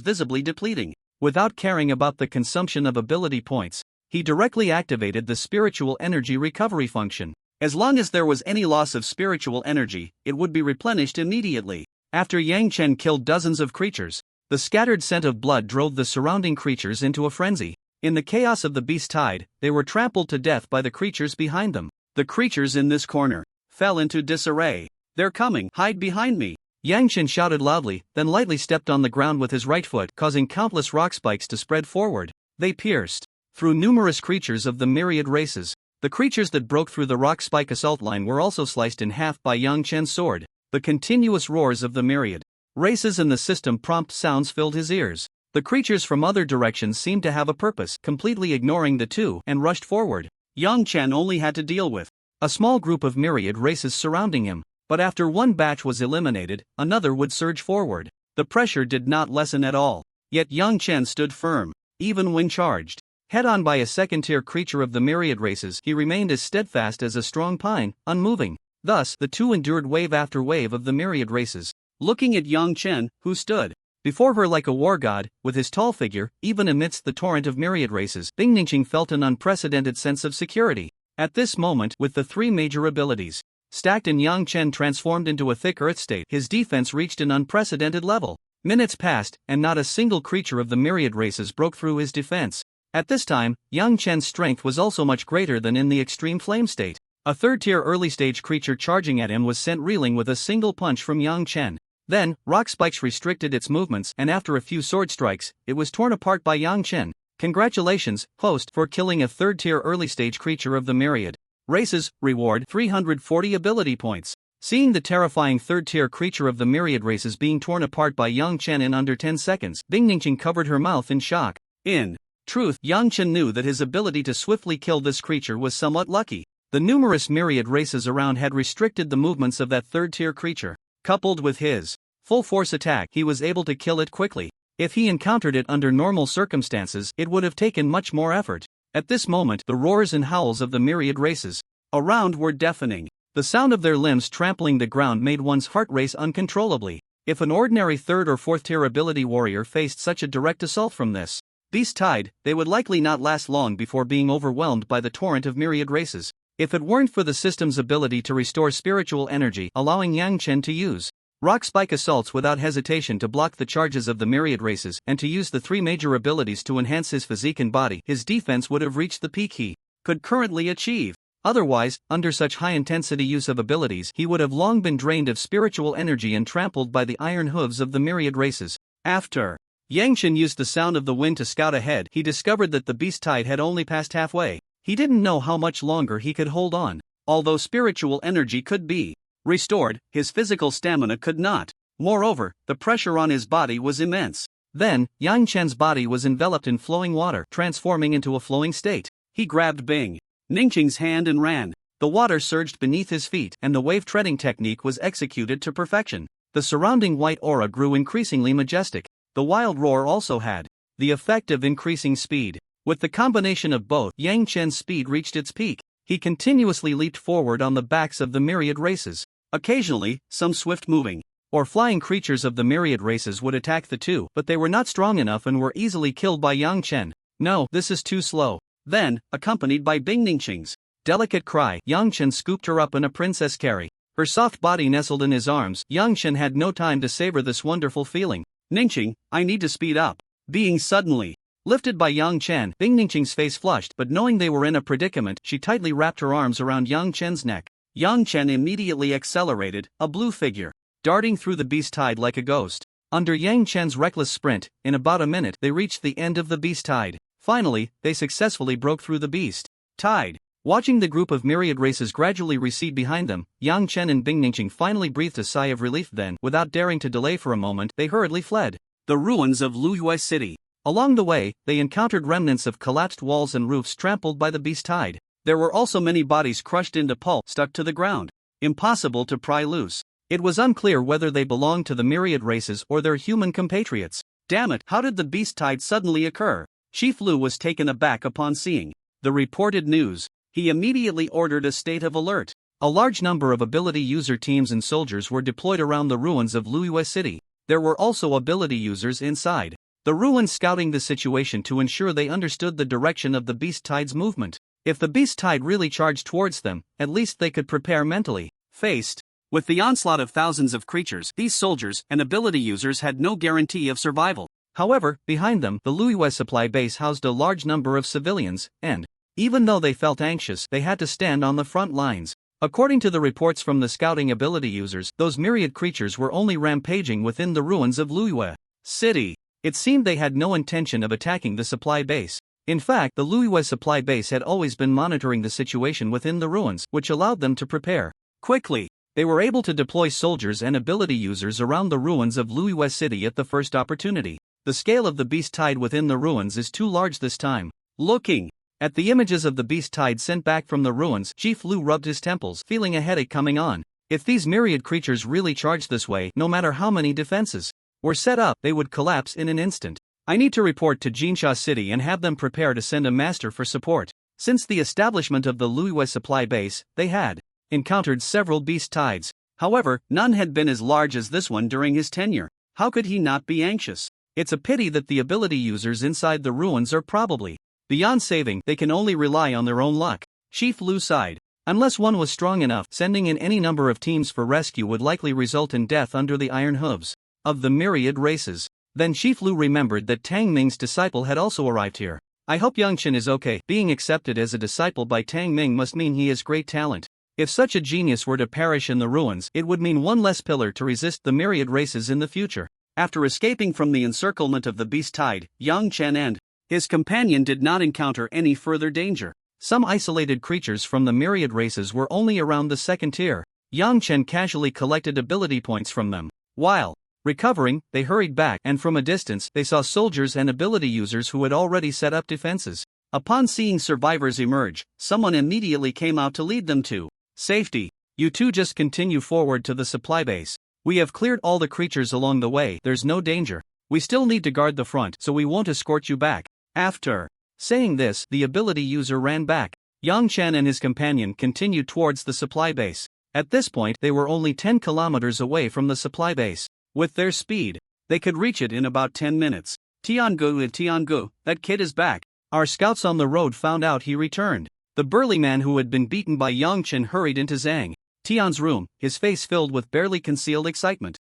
visibly depleting. Without caring about the consumption of ability points, he directly activated the spiritual energy recovery function. As long as there was any loss of spiritual energy, it would be replenished immediately. After Yang Chen killed dozens of creatures, the scattered scent of blood drove the surrounding creatures into a frenzy. In the chaos of the beast tide, they were trampled to death by the creatures behind them. The creatures in this corner fell into disarray. They're coming, hide behind me. Yang Chen shouted loudly, then lightly stepped on the ground with his right foot, causing countless rock spikes to spread forward. They pierced through numerous creatures of the myriad races. The creatures that broke through the rock spike assault line were also sliced in half by Yang Chen's sword. The continuous roars of the myriad races in the system prompt sounds filled his ears. The creatures from other directions seemed to have a purpose, completely ignoring the two, and rushed forward. Yang Chen only had to deal with a small group of myriad races surrounding him. But after one batch was eliminated, another would surge forward. The pressure did not lessen at all. Yet Yang Chen stood firm, even when charged head-on by a second-tier creature of the myriad races. He remained as steadfast as a strong pine, unmoving. Thus, the two endured wave after wave of the myriad races. Looking at Yang Chen, who stood before her like a war god, with his tall figure, even amidst the torrent of myriad races, Bing Ningqing felt an unprecedented sense of security. At this moment, with the three major abilities stacked in Yang Chen transformed into a thick earth state, his defense reached an unprecedented level. Minutes passed, and not a single creature of the myriad races broke through his defense. At this time, Yang Chen's strength was also much greater than in the extreme flame state. A third-tier early-stage creature charging at him was sent reeling with a single punch from Yang Chen. Then, rock spikes restricted its movements, and after a few sword strikes, it was torn apart by Yang Chen. Congratulations, host, for killing a third-tier early-stage creature of the myriad races. Reward 340 ability points. Seeing the terrifying third-tier creature of the myriad races being torn apart by Yang Chen in under 10 seconds, Bing Ningqing covered her mouth in shock. In truth, Yang Chen knew that his ability to swiftly kill this creature was somewhat lucky. The numerous myriad races around had restricted the movements of that third-tier creature. Coupled with his full-force attack, he was able to kill it quickly. If he encountered it under normal circumstances, it would have taken much more effort. At this moment, the roars and howls of the myriad races around were deafening. The sound of their limbs trampling the ground made one's heart race uncontrollably. If an ordinary third or fourth-tier ability warrior faced such a direct assault from this beast tide, they would likely not last long before being overwhelmed by the torrent of myriad races. If it weren't for the system's ability to restore spiritual energy, allowing Yang Chen to use rock spike assaults without hesitation to block the charges of the myriad races, and to use the three major abilities to enhance his physique and body, his defense would have reached the peak he could currently achieve. Otherwise, under such high-intensity use of abilities, he would have long been drained of spiritual energy and trampled by the iron hooves of the myriad races. After Yang Chen used the sound of the wind to scout ahead, he discovered that the beast tide had only passed halfway. He didn't know how much longer he could hold on. Although spiritual energy could be restored, his physical stamina could not. Moreover, the pressure on his body was immense. Then, Yang Chen's body was enveloped in flowing water, transforming into a flowing state. He grabbed Bing Ningqing's hand and ran. The water surged beneath his feet and the wave treading technique was executed to perfection. The surrounding white aura grew increasingly majestic. The wild roar also had the effect of increasing speed. With the combination of both, Yang Chen's speed reached its peak. He continuously leaped forward on the backs of the myriad races. Occasionally, some swift-moving or flying creatures of the myriad races would attack the two, but they were not strong enough and were easily killed by Yang Chen. No, this is too slow. Then, accompanied by Bing Ningqing's delicate cry, Yang Chen scooped her up in a princess carry. Her soft body nestled in his arms. Yang Chen had no time to savor this wonderful feeling. Ningqing, I need to speed up. Being suddenly lifted by Yang Chen, Bing Ningqing's face flushed, but knowing they were in a predicament, she tightly wrapped her arms around Yang Chen's neck. Yang Chen immediately accelerated, a blue figure darting through the beast tide like a ghost. Under Yang Chen's reckless sprint, in about a minute they reached the end of the beast tide. Finally, they successfully broke through the beast tide. Watching the group of myriad races gradually recede behind them, Yang Chen and Bing Ningqing finally breathed a sigh of relief. Then, without daring to delay for a moment, they hurriedly fled. The ruins of Luyue City. Along the way, they encountered remnants of collapsed walls and roofs trampled by the beast tide. There were also many bodies crushed into pulp, stuck to the ground. Impossible to pry loose. It was unclear whether they belonged to the myriad races or their human compatriots. Damn it, how did the beast tide suddenly occur? Chief Lu was taken aback upon seeing the reported news. He immediately ordered a state of alert. A large number of ability user teams and soldiers were deployed around the ruins of Luyue City. There were also ability users inside the ruins scouting the situation to ensure they understood the direction of the beast tide's movement. If the beast tide really charged towards them, at least they could prepare mentally. Faced with the onslaught of thousands of creatures, these soldiers and ability users had no guarantee of survival. However, behind them, the Luyue supply base housed a large number of civilians, and even though they felt anxious, they had to stand on the front lines. According to the reports from the scouting ability users, those myriad creatures were only rampaging within the ruins of Luyue City. It seemed they had no intention of attacking the supply base. In fact, the Luyue supply base had always been monitoring the situation within the ruins, which allowed them to prepare quickly. They were able to deploy soldiers and ability users around the ruins of Luyue City at the first opportunity. The scale of the beast tide within the ruins is too large this time. Looking at the images of the beast tide sent back from the ruins, Chief Lu rubbed his temples, feeling a headache coming on. If these myriad creatures really charged this way, no matter how many defenses were set up, they would collapse in an instant. I need to report to Jinsha City and have them prepare to send a master for support. Since the establishment of the Luyue supply base, they had encountered several beast tides. However, none had been as large as this one during his tenure. How could he not be anxious? It's a pity that the ability users inside the ruins are probably beyond saving. They can only rely on their own luck. Chief Lu sighed. Unless one was strong enough, sending in any number of teams for rescue would likely result in death under the iron hooves of the myriad races. Then Chief Lu remembered that Tang Ming's disciple had also arrived here. I hope Yang Chen is okay. Being accepted as a disciple by Tang Ming must mean he has great talent. If such a genius were to perish in the ruins, it would mean one less pillar to resist the myriad races in the future. After escaping from the encirclement of the beast tide, Yang Chen and his companion did not encounter any further danger. Some isolated creatures from the myriad races were only around the second tier. Yang Chen casually collected ability points from them. While recovering, they hurried back, and from a distance, they saw soldiers and ability users who had already set up defenses. Upon seeing survivors emerge, someone immediately came out to lead them to safety. You two just continue forward to the supply base. We have cleared all the creatures along the way. There's no danger. We still need to guard the front, so we won't escort you back. After saying this, the ability user ran back. Yang Chen and his companion continued towards the supply base. At this point, they were only 10 kilometers away from the supply base. With their speed, they could reach it in about 10 minutes. Tiangu, that kid is back. Our scouts on the road found out he returned. The burly man who had been beaten by Yang Chen hurried into Zhang Tian's room, his face filled with barely concealed excitement.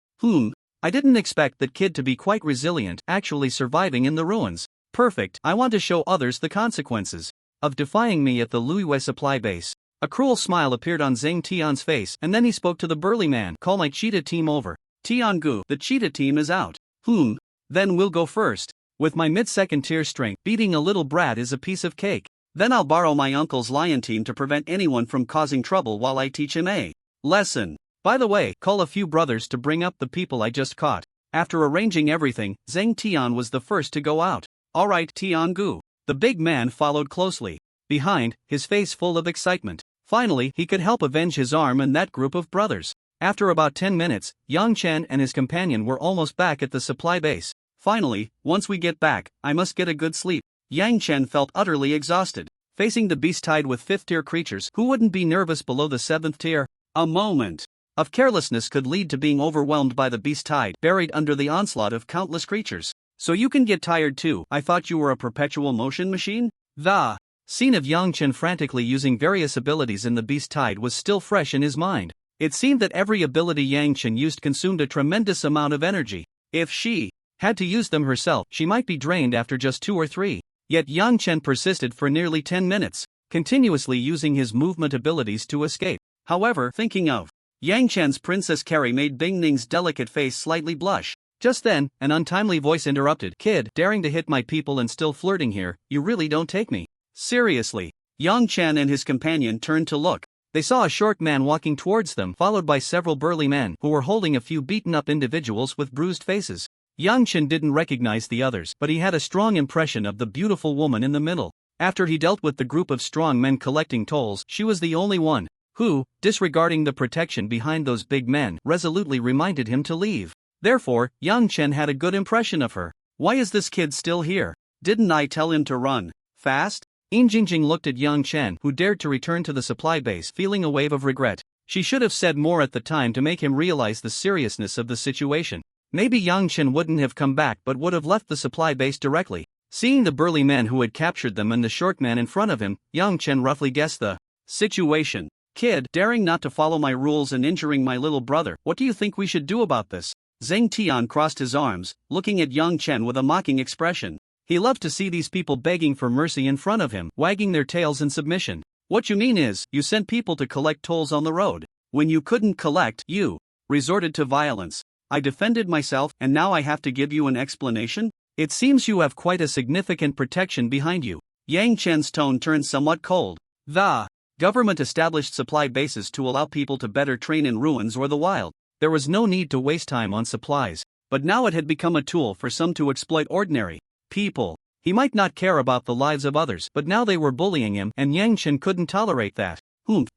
I didn't expect that kid to be quite resilient, actually surviving in the ruins. Perfect. I want to show others the consequences of defying me at the Luyue supply base. A cruel smile appeared on Zhang Tian's face, and then he spoke to the burly man. Call my cheetah team over. Tiangu, the cheetah team is out. Then we'll go first. With my mid-second tier strength, beating a little brat is a piece of cake. Then I'll borrow my uncle's lion team to prevent anyone from causing trouble while I teach him a lesson. By the way, call a few brothers to bring up the people I just caught. After arranging everything, Zhang Tian was the first to go out. Alright, Tiangu. The big man followed closely behind, his face full of excitement. Finally, he could help avenge his arm and that group of brothers. After about 10 minutes, Yang Chen and his companion were almost back at the supply base. Finally, once we get back, I must get a good sleep. Yang Chen felt utterly exhausted. Facing the beast tide with 5th-tier creatures, who wouldn't be nervous below the 7th tier? A moment of carelessness could lead to being overwhelmed by the beast tide, buried under the onslaught of countless creatures. So you can get tired too. I thought you were a perpetual motion machine? The scene of Yang Chen frantically using various abilities in the beast tide was still fresh in his mind. It seemed that every ability Yang Chen used consumed a tremendous amount of energy. If she had to use them herself, she might be drained after just 2 or 3. Yet Yang Chen persisted for nearly 10 minutes, continuously using his movement abilities to escape. However, thinking of Yang Chen's Princess Carrie made Bing Ning's delicate face slightly blush. Just then, an untimely voice interrupted. Kid, daring to hit my people and still flirting here, you really don't take me seriously. Yang Chen and his companion turned to look. They saw a short man walking towards them, followed by several burly men who were holding a few beaten-up individuals with bruised faces. Yang Chen didn't recognize the others, but he had a strong impression of the beautiful woman in the middle. After he dealt with the group of strong men collecting tolls, she was the only one who, disregarding the protection behind those big men, resolutely reminded him to leave. Therefore, Yang Chen had a good impression of her. Why is this kid still here? Didn't I tell him to run fast? Yin Jingjing looked at Yang Chen, who dared to return to the supply base, feeling a wave of regret. She should have said more at the time to make him realize the seriousness of the situation. Maybe Yang Chen wouldn't have come back but would have left the supply base directly. Seeing the burly men who had captured them and the short man in front of him, Yang Chen roughly guessed the situation. Kid, daring not to follow my rules and injuring my little brother, what do you think we should do about this? Zhang Tian crossed his arms, looking at Yang Chen with a mocking expression. He loved to see these people begging for mercy in front of him, wagging their tails in submission. What you mean is, you sent people to collect tolls on the road. When you couldn't collect, you resorted to violence. I defended myself, and now I have to give you an explanation? It seems you have quite a significant protection behind you. Yang Chen's tone turned somewhat cold. The government established supply bases to allow people to better train in ruins or the wild. There was no need to waste time on supplies, but now it had become a tool for some to exploit ordinary people. He might not care about the lives of others, but now they were bullying him, and Yang Chen couldn't tolerate that.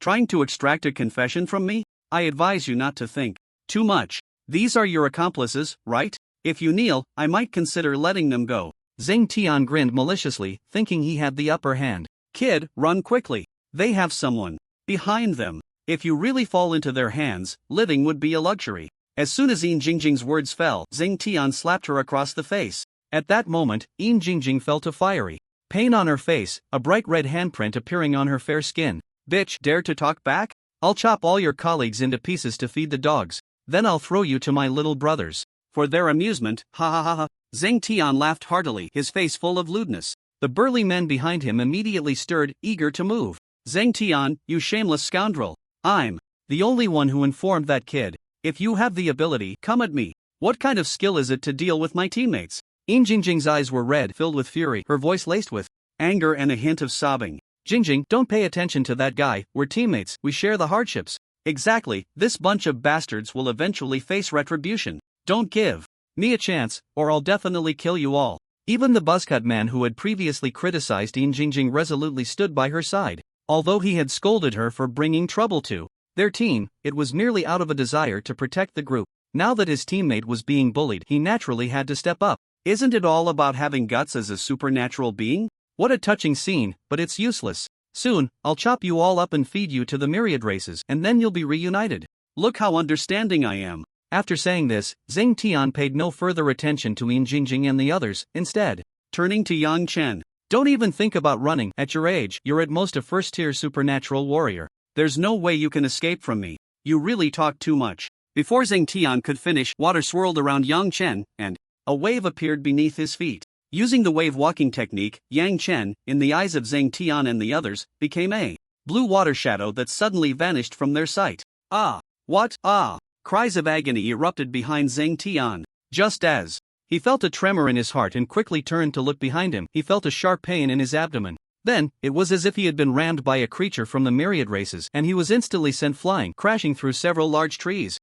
Trying to extract a confession from me? I advise you not to think too much. These are your accomplices, right? If you kneel, I might consider letting them go. Zhang Tian grinned maliciously, thinking he had the upper hand. Kid, run quickly. They have someone behind them. If you really fall into their hands, living would be a luxury. As soon as Yin Jingjing's words fell, Zhang Tian slapped her across the face. At that moment, Yin Jingjing felt a fiery pain on her face, a bright red handprint appearing on her fair skin. Bitch, dare to talk back? I'll chop all your colleagues into pieces to feed the dogs. Then I'll throw you to my little brothers. For their amusement, ha ha ha ha. Zhang Tian laughed heartily, his face full of lewdness. The burly men behind him immediately stirred, eager to move. Zhang Tian, you shameless scoundrel. I'm the only one who informed that kid. If you have the ability, come at me. What kind of skill is it to deal with my teammates? Yin Jingjing's eyes were red, filled with fury, her voice laced with anger and a hint of sobbing. Jingjing, don't pay attention to that guy, we're teammates, we share the hardships. Exactly, this bunch of bastards will eventually face retribution. Don't give me a chance, or I'll definitely kill you all. Even the buzzcut man who had previously criticized Yin Jingjing resolutely stood by her side. Although he had scolded her for bringing trouble to their team, it was merely out of a desire to protect the group. Now that his teammate was being bullied, he naturally had to step up. Isn't it all about having guts as a supernatural being? What a touching scene, but it's useless. Soon, I'll chop you all up and feed you to the myriad races, and then you'll be reunited. Look how understanding I am. After saying this, Zhang Tian paid no further attention to Yin Jingjing and the others, instead turning to Yang Chen. Don't even think about running. At your age, you're at most a first-tier supernatural warrior. There's no way you can escape from me. You really talk too much. Before Zhang Tian could finish, water swirled around Yang Chen, and a wave appeared beneath his feet. Using the wave walking technique, Yang Chen, in the eyes of Zhang Tian and the others, became a blue water shadow that suddenly vanished from their sight. Ah! What? Ah! Cries of agony erupted behind Zhang Tian. Just as he felt a tremor in his heart and quickly turned to look behind him, he felt a sharp pain in his abdomen. Then, it was as if he had been rammed by a creature from the myriad races, and he was instantly sent flying, crashing through several large trees.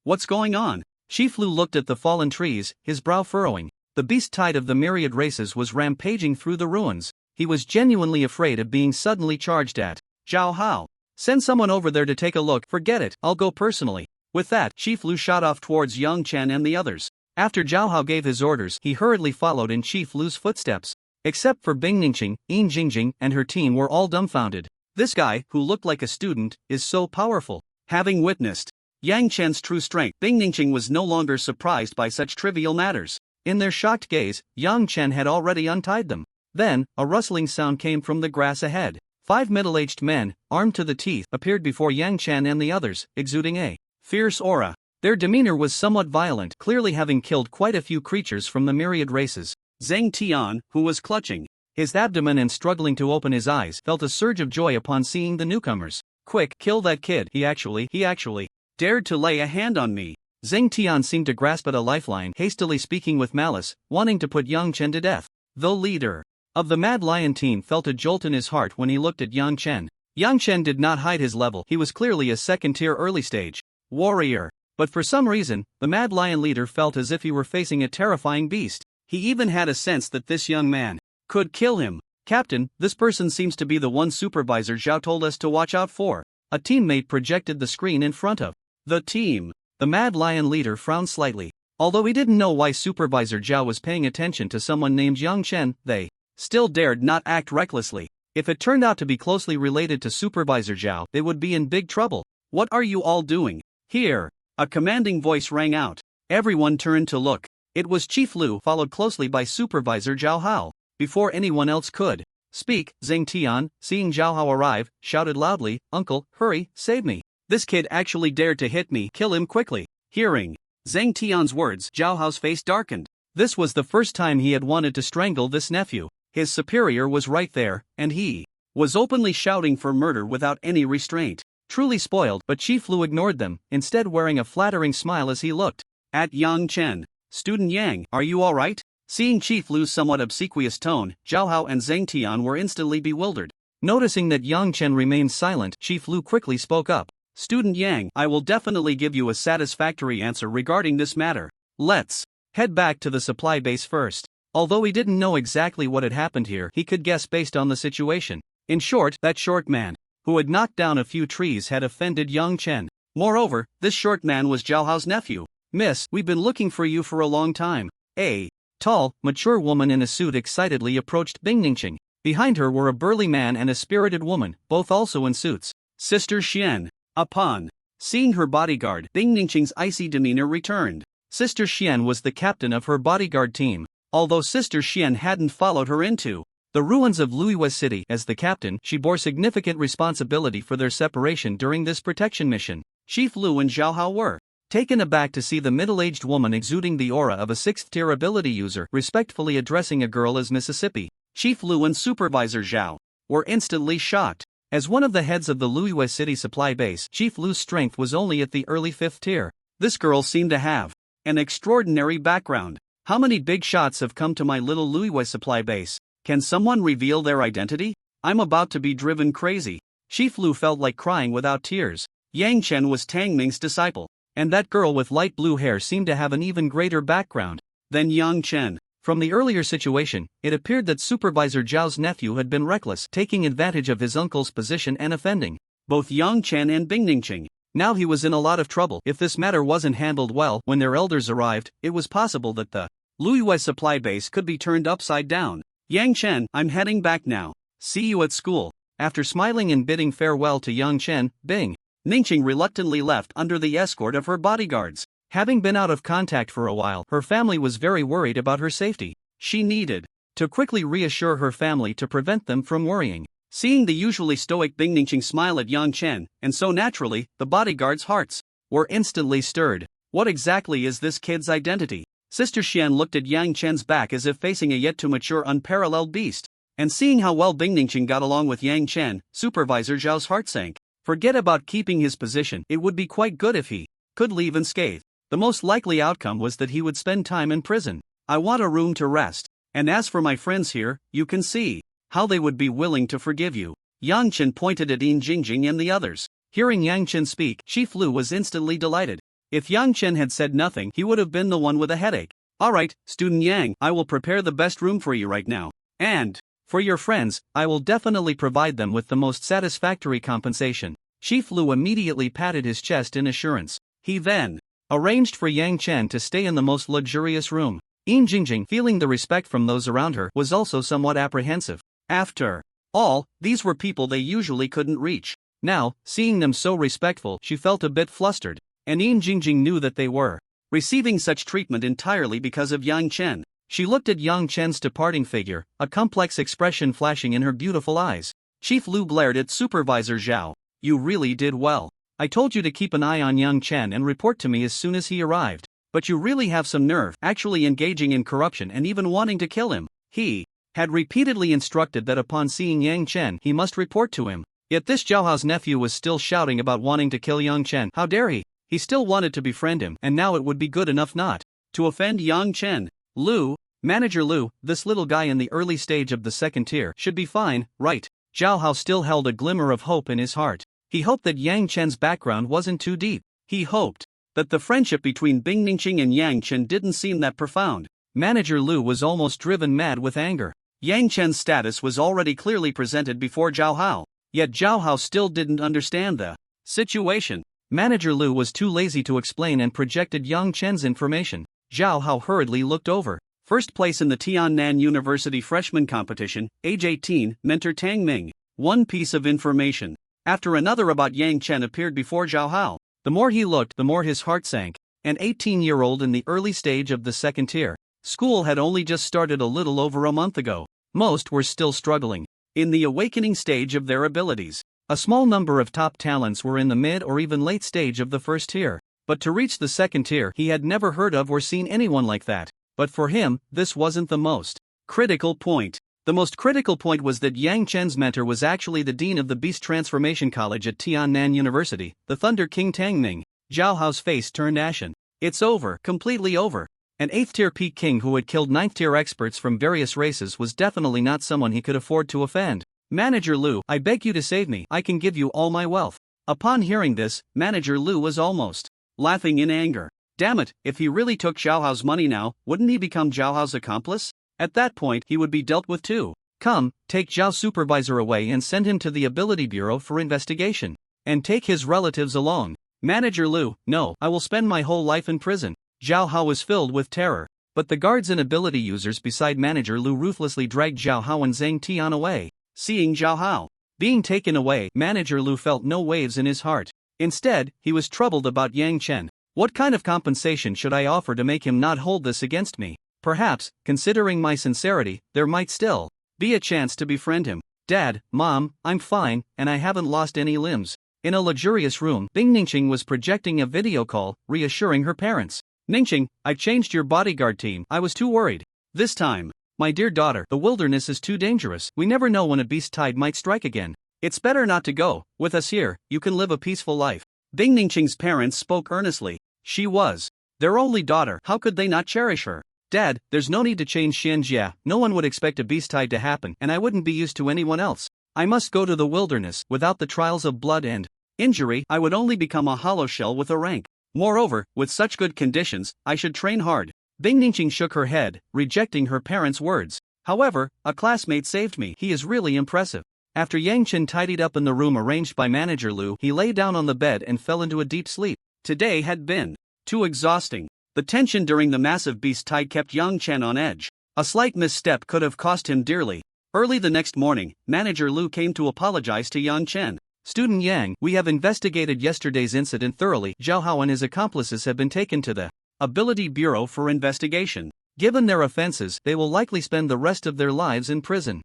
What's going on? Shifu looked at the fallen trees, his brow furrowing. The beast tide of the myriad races was rampaging through the ruins. He was genuinely afraid of being suddenly charged at. Zhao Hao. Send someone over there to take a look. Forget it, I'll go personally. With that, Chief Lu shot off towards Yang Chen and the others. After Zhao Hao gave his orders, he hurriedly followed in Chief Lu's footsteps. Except for Bing Ningqing, Yin Jingjing and her team were all dumbfounded. This guy, who looked like a student, is so powerful. Having witnessed Yang Chen's true strength, Bing Ningqing was no longer surprised by such trivial matters. In their shocked gaze, Yang Chen had already untied them. Then, a rustling sound came from the grass ahead. 5 middle-aged men, armed to the teeth, appeared before Yang Chen and the others, exuding a fierce aura. Their demeanor was somewhat violent, clearly having killed quite a few creatures from the myriad races. Zhang Tian, who was clutching his abdomen and struggling to open his eyes, felt a surge of joy upon seeing the newcomers. Quick, kill that kid. He actually dared to lay a hand on me. Zhang Tian seemed to grasp at a lifeline, hastily speaking with malice, wanting to put Yang Chen to death. The leader of the Mad Lion team felt a jolt in his heart when he looked at Yang Chen. Yang Chen did not hide his level, he was clearly a second-tier early-stage warrior. But for some reason, the Mad Lion leader felt as if he were facing a terrifying beast. He even had a sense that this young man could kill him. Captain, this person seems to be the one Supervisor Zhao told us to watch out for. A teammate projected the screen in front of the team. The Mad Lion leader frowned slightly. Although he didn't know why Supervisor Zhao was paying attention to someone named Yang Chen, they still dared not act recklessly. If it turned out to be closely related to Supervisor Zhao, they would be in big trouble. What are you all doing here? A commanding voice rang out. Everyone turned to look. It was Chief Lu, followed closely by Supervisor Zhao Hao. Before anyone else could speak, Zhang Tian, seeing Zhao Hao arrive, shouted loudly, "Uncle, hurry, save me. This kid actually dared to hit me, kill him quickly." Hearing Zhang Tian's words, Zhao Hao's face darkened. This was the first time he had wanted to strangle this nephew. His superior was right there, and he was openly shouting for murder without any restraint. Truly spoiled, but Chief Lu ignored them, instead wearing a flattering smile as he looked at Yang Chen. "Student Yang, are you alright?" Seeing Chief Lu's somewhat obsequious tone, Zhao Hao and Zhang Tian were instantly bewildered. Noticing that Yang Chen remained silent, Chief Lu quickly spoke up. "Student Yang, I will definitely give you a satisfactory answer regarding this matter. Let's head back to the supply base first." Although he didn't know exactly what had happened here, he could guess based on the situation. In short, that short man who had knocked down a few trees had offended Yang Chen. Moreover, this short man was Zhao Hao's nephew. "Miss, we've been looking for you for a long time." A tall, mature woman in a suit excitedly approached Bing Ningqing. Behind her were a burly man and a spirited woman, both also in suits. "Sister Xian." Upon seeing her bodyguard, Bing Ningqing's icy demeanor returned. Sister Xian was the captain of her bodyguard team. Although Sister Xian hadn't followed her into the ruins of Luiyue City as the captain, she bore significant responsibility for their separation during this protection mission. Chief Lu and Zhao Hao were taken aback to see the middle-aged woman exuding the aura of a 6th-tier ability user respectfully addressing a girl as Mississippi. Chief Lu and Supervisor Zhao were instantly shocked. As one of the heads of the Luiyue City supply base, Chief Lu's strength was only at the early 5th tier. This girl seemed to have an extraordinary background. How many big shots have come to my little Luiyue supply base? Can someone reveal their identity? I'm about to be driven crazy. Chief Lu felt like crying without tears. Yang Chen was Tang Ming's disciple. And that girl with light blue hair seemed to have an even greater background than Yang Chen. From the earlier situation, it appeared that Supervisor Zhao's nephew had been reckless, taking advantage of his uncle's position and offending both Yang Chen and Bing Ningqing. Now he was in a lot of trouble. If this matter wasn't handled well when their elders arrived, it was possible that the Luiyue supply base could be turned upside down. "Yang Chen, I'm heading back now. See you at school." After smiling and bidding farewell to Yang Chen, Bing Ningqing reluctantly left under the escort of her bodyguards. Having been out of contact for a while, her family was very worried about her safety. She needed to quickly reassure her family to prevent them from worrying. Seeing the usually stoic Bing Ningqing smile at Yang Chen, and so naturally, the bodyguards' hearts were instantly stirred. What exactly is this kid's identity? Sister Xian looked at Yang Chen's back as if facing a yet-to-mature unparalleled beast. And seeing how well Bing Ningqing got along with Yang Chen, Supervisor Zhao's heart sank. Forget about keeping his position, it would be quite good if he could leave unscathed. The most likely outcome was that he would spend time in prison. I want a room to rest. And as for my friends here, you can see how they would be willing to forgive you. Yang Chen pointed at Yin Jingjing and the others. Hearing Yang Chen speak, Chief Lu was instantly delighted. If Yang Chen had said nothing, he would have been the one with a headache. "Alright, Student Yang, I will prepare the best room for you right now. And for your friends, I will definitely provide them with the most satisfactory compensation." Chief Lu immediately patted his chest in assurance. He then arranged for Yang Chen to stay in the most luxurious room. Yin Jingjing, feeling the respect from those around her, was also somewhat apprehensive. After all, these were people they usually couldn't reach. Now, seeing them so respectful, she felt a bit flustered, and Yin Jingjing knew that they were receiving such treatment entirely because of Yang Chen. She looked at Yang Chen's departing figure, a complex expression flashing in her beautiful eyes. Chief Lu glared at Supervisor Zhao. You really did well. I told you to keep an eye on Yang Chen and report to me as soon as he arrived. But you really have some nerve, actually engaging in corruption and even wanting to kill him. He had repeatedly instructed that upon seeing Yang Chen he must report to him. Yet this Zhao Hao's nephew was still shouting about wanting to kill Yang Chen. How dare he? He still wanted to befriend him, and now it would be good enough not to offend Yang Chen. Lu, Manager Lu, this little guy in the early stage of the second tier, should be fine, right? Zhao Hao still held a glimmer of hope in his heart. He hoped that Yang Chen's background wasn't too deep. He hoped that the friendship between Bing Ningqing and Yang Chen didn't seem that profound. Manager Lu was almost driven mad with anger. Yang Chen's status was already clearly presented before Zhao Hao, yet Zhao Hao still didn't understand the situation. Manager Lu was too lazy to explain and projected Yang Chen's information. Zhao Hao hurriedly looked over. First place in the Tiannan University freshman competition, age 18, mentor Tang Ming. One piece of information after another about Yang Chen appeared before Zhao Hao. The more he looked, the more his heart sank. An 18-year-old in the early stage of the second tier. School had only just started a little over a month ago. Most were still struggling in the awakening stage of their abilities. A small number of top talents were in the mid or even late stage of the first tier. But to reach the second tier, he had never heard of or seen anyone like that. But for him, this wasn't the most critical point. The most critical point was that Yang Chen's mentor was actually the dean of the Beast Transformation College at Tiannan University, the Thunder King Tang Ming. Zhao Hao's face turned ashen. It's over, completely over. An 8th-tier peak king who had killed 9th-tier experts from various races was definitely not someone he could afford to offend. Manager Lu, I beg you to save me. I can give you all my wealth. Upon hearing this, Manager Lu was almost laughing in anger. Damn it, if he really took Zhao Hao's money now, wouldn't he become Zhao Hao's accomplice? At that point, he would be dealt with too. Come, take Zhao's supervisor away and send him to the Ability Bureau for investigation. And take his relatives along. Manager Lu, no, I will spend my whole life in prison. Zhao Hao was filled with terror. But the guards and ability users beside Manager Lu ruthlessly dragged Zhao Hao and Zhang Tian away. Seeing Zhao Hao being taken away, Manager Lu felt no waves in his heart. Instead, he was troubled about Yang Chen. What kind of compensation should I offer to make him not hold this against me? Perhaps, considering my sincerity, there might still be a chance to befriend him. Dad, Mom, I'm fine, and I haven't lost any limbs. In a luxurious room, Bing Ningqing was projecting a video call, reassuring her parents. Ningqing, I've changed your bodyguard team. I was too worried. This time, my dear daughter, the wilderness is too dangerous. We never know when a beast tide might strike again. It's better not to go. With us here, you can live a peaceful life. Bing Ningqing's parents spoke earnestly. She was their only daughter. How could they not cherish her? Dad, there's no need to change Xianjia. No one would expect a beast tide to happen, and I wouldn't be used to anyone else. I must go to the wilderness. Without the trials of blood and injury, I would only become a hollow shell with a rank. Moreover, with such good conditions, I should train hard. Bing Ningqing shook her head, rejecting her parents' words. However, a classmate saved me. He is really impressive. After Yang Chen tidied up in the room arranged by Manager Lu, he lay down on the bed and fell into a deep sleep. Today had been too exhausting. The tension during the massive beast tide kept Yang Chen on edge. A slight misstep could have cost him dearly. Early the next morning, Manager Lu came to apologize to Yang Chen. Student Yang, we have investigated yesterday's incident thoroughly. Zhao Hao and his accomplices have been taken to the Ability Bureau for investigation. Given their offenses, they will likely spend the rest of their lives in prison.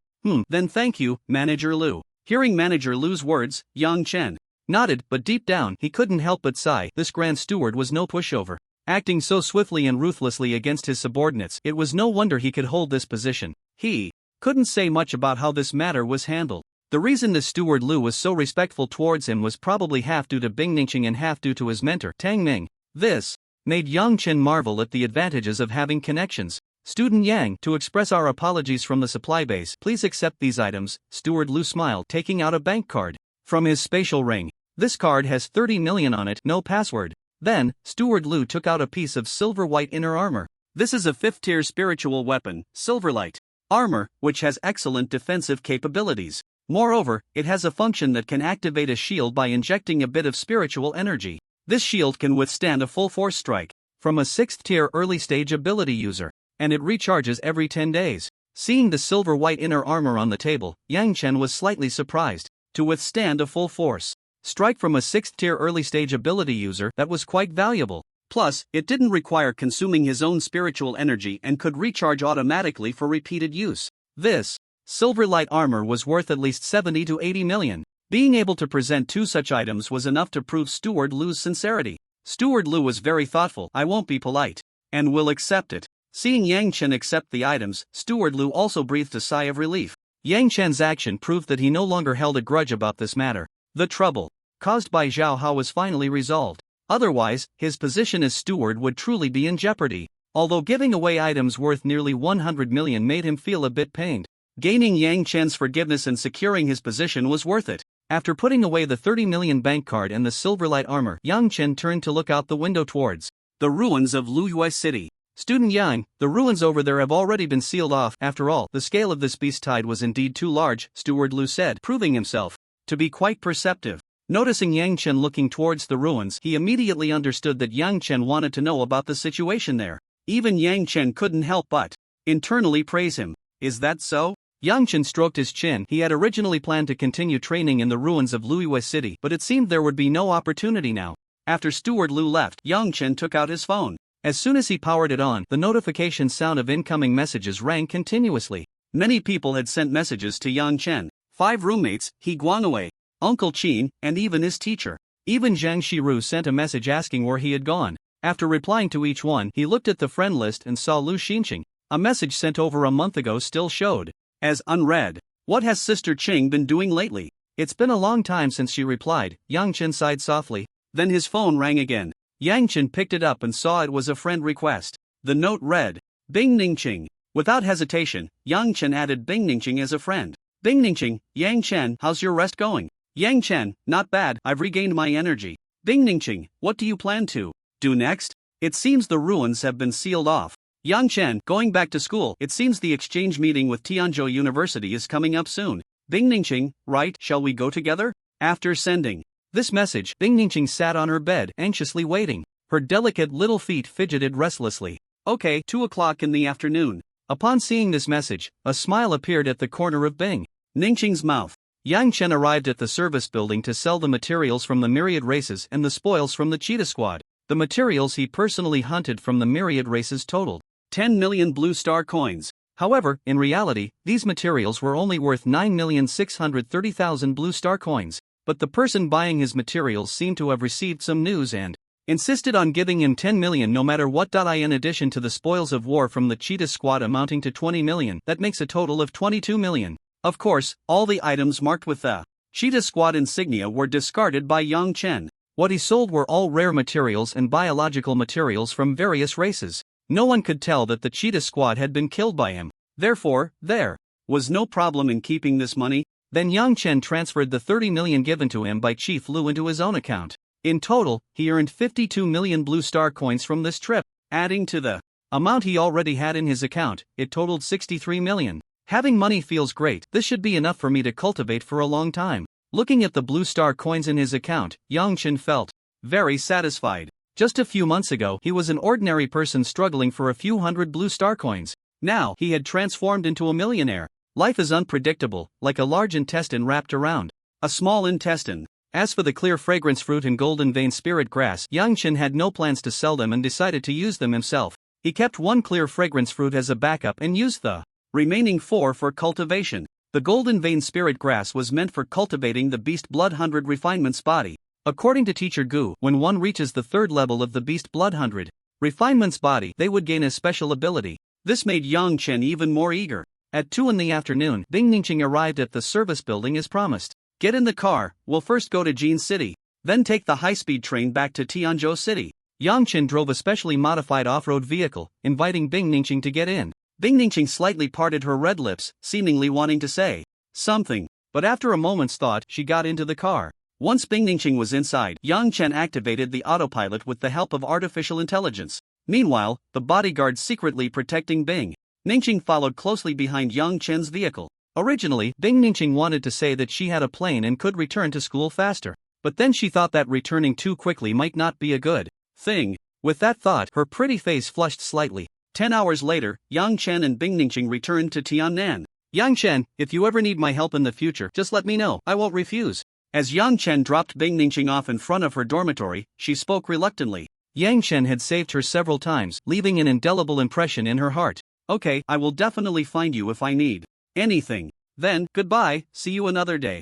Then thank you, Manager Lu. Hearing Manager Lu's words, Yang Chen nodded, but deep down, he couldn't help but sigh. This Grand Steward was no pushover. Acting so swiftly and ruthlessly against his subordinates, it was no wonder he could hold this position. He couldn't say much about how this matter was handled. The reason the steward Lu was so respectful towards him was probably half due to Bing Ningqing and half due to his mentor, Tang Ming. This made Yang Chen marvel at the advantages of having connections. Student Yang, to express our apologies from the supply base, please accept these items. Steward Lu smiled, taking out a bank card from his spatial ring. This card has 30 million on it, no password. Then, Steward Lu took out a piece of silver-white inner armor. This is a 5th-tier spiritual weapon, Silverlight armor, which has excellent defensive capabilities. Moreover, it has a function that can activate a shield by injecting a bit of spiritual energy. This shield can withstand a full force strike from a 6th tier early stage ability user, and it recharges every 10 days. Seeing the silver white inner armor on the table, Yang Chen was slightly surprised. To withstand a full force strike from a 6th tier early stage ability user, that was quite valuable. Plus, it didn't require consuming his own spiritual energy and could recharge automatically for repeated use. This silver light armor was worth at least 70 to 80 million. Being able to present 2 such items was enough to prove Steward Lu's sincerity. Steward Lu was very thoughtful. I won't be polite, and will accept it. Seeing Yang Chen accept the items, Steward Lu also breathed a sigh of relief. Yang Chen's action proved that he no longer held a grudge about this matter. The trouble caused by Zhao Hao was finally resolved. Otherwise, his position as steward would truly be in jeopardy. Although giving away items worth nearly 100 million made him feel a bit pained, gaining Yang Chen's forgiveness and securing his position was worth it. After putting away the 30 million bank card and the silverlight armor, Yang Chen turned to look out the window towards the ruins of Luyue City. Student Yang, the ruins over there have already been sealed off. After all, the scale of this beast tide was indeed too large, Steward Lu said, proving himself to be quite perceptive. Noticing Yang Chen looking towards the ruins, he immediately understood that Yang Chen wanted to know about the situation there. Even Yang Chen couldn't help but internally praise him. Is that so? Yang Chen stroked his chin. He had originally planned to continue training in the ruins of Luyue City, but it seemed there would be no opportunity now. After Steward Lu left, Yang Chen took out his phone. As soon as he powered it on, the notification sound of incoming messages rang continuously. Many people had sent messages to Yang Chen. 5 roommates, He Guangwei, Uncle Qin, and even his teacher. Even Zhang Shiru sent a message asking where he had gone. After replying to each one, he looked at the friend list and saw Lu Xinqing. A message sent over a month ago still showed as unread. What has Sister Qing been doing lately? It's been a long time since she replied. Yang Chen sighed softly. Then his phone rang again. Yang Chen picked it up and saw it was a friend request. The note read, Bing Ningqing. Without hesitation, Yang Chen added Bing Ningqing as a friend. Bing Ningqing, Yang Chen, how's your rest going? Yang Chen, not bad, I've regained my energy. Bing Ningqing, what do you plan to do next? It seems the ruins have been sealed off. Yang Chen, going back to school. It seems the exchange meeting with Tianzhou University is coming up soon. Bing Ningqing, right, shall we go together? After sending this message, Bing Ningqing sat on her bed, anxiously waiting. Her delicate little feet fidgeted restlessly. Okay, 2 o'clock in the afternoon. Upon seeing this message, a smile appeared at the corner of Bing Ningqing's mouth. Yang Chen arrived at the service building to sell the materials from the myriad races and the spoils from the cheetah squad. The materials he personally hunted from the myriad races totaled 10 million blue star coins. However, in reality, these materials were only worth 9,630,000 blue star coins. But the person buying his materials seemed to have received some news and insisted on giving him 10 million no matter what. In addition to the spoils of war from the cheetah squad amounting to 20 million, that makes a total of 22 million. Of course, all the items marked with the cheetah squad insignia were discarded by Yang Chen. What he sold were all rare materials and biological materials from various races. No one could tell that the cheetah squad had been killed by him. Therefore, there was no problem in keeping this money. Then Yang Chen transferred the 30 million given to him by Chief Lu into his own account. In total, he earned 52 million blue star coins from this trip. Adding to the amount he already had in his account, it totaled 63 million. Having money feels great. This should be enough for me to cultivate for a long time. Looking at the blue star coins in his account, Yang Chen felt very satisfied. Just a few months ago, he was an ordinary person struggling for a few hundred blue star coins. Now, he had transformed into a millionaire. Life is unpredictable, like a large intestine wrapped around a small intestine. As for the clear fragrance fruit and golden vein spirit grass, Yang Chen had no plans to sell them and decided to use them himself. He kept 1 clear fragrance fruit as a backup and used the remaining 4 for cultivation. The golden vein spirit grass was meant for cultivating the beast blood 100 refinements body. According to Teacher Gu, when one reaches the 3rd level of the beast blood 100 refinements body, they would gain a special ability. This made Yang Chen even more eager. At 2 in the afternoon, Bing Ningqing arrived at the service building as promised. Get in the car, we'll first go to Jin City, then take the high-speed train back to Tianzhou City. Yang Chen drove a specially modified off-road vehicle, inviting Bing Ningqing to get in. Bing Ningqing slightly parted her red lips, seemingly wanting to say something, but after a moment's thought, she got into the car. Once Bing Ningqing was inside, Yang Chen activated the autopilot with the help of artificial intelligence. Meanwhile, the bodyguard secretly protecting Bing Ningqing followed closely behind Yang Chen's vehicle. Originally, Bing Ningqing wanted to say that she had a plane and could return to school faster. But then she thought that returning too quickly might not be a good thing. With that thought, her pretty face flushed slightly. 10 hours later, Yang Chen and Bing Ningqing returned to Tiannan. Yang Chen, if you ever need my help in the future, just let me know, I won't refuse. As Yang Chen dropped Bing Ningqing off in front of her dormitory, she spoke reluctantly. Yang Chen had saved her several times, leaving an indelible impression in her heart. Okay, I will definitely find you if I need anything. Then, goodbye, see you another day.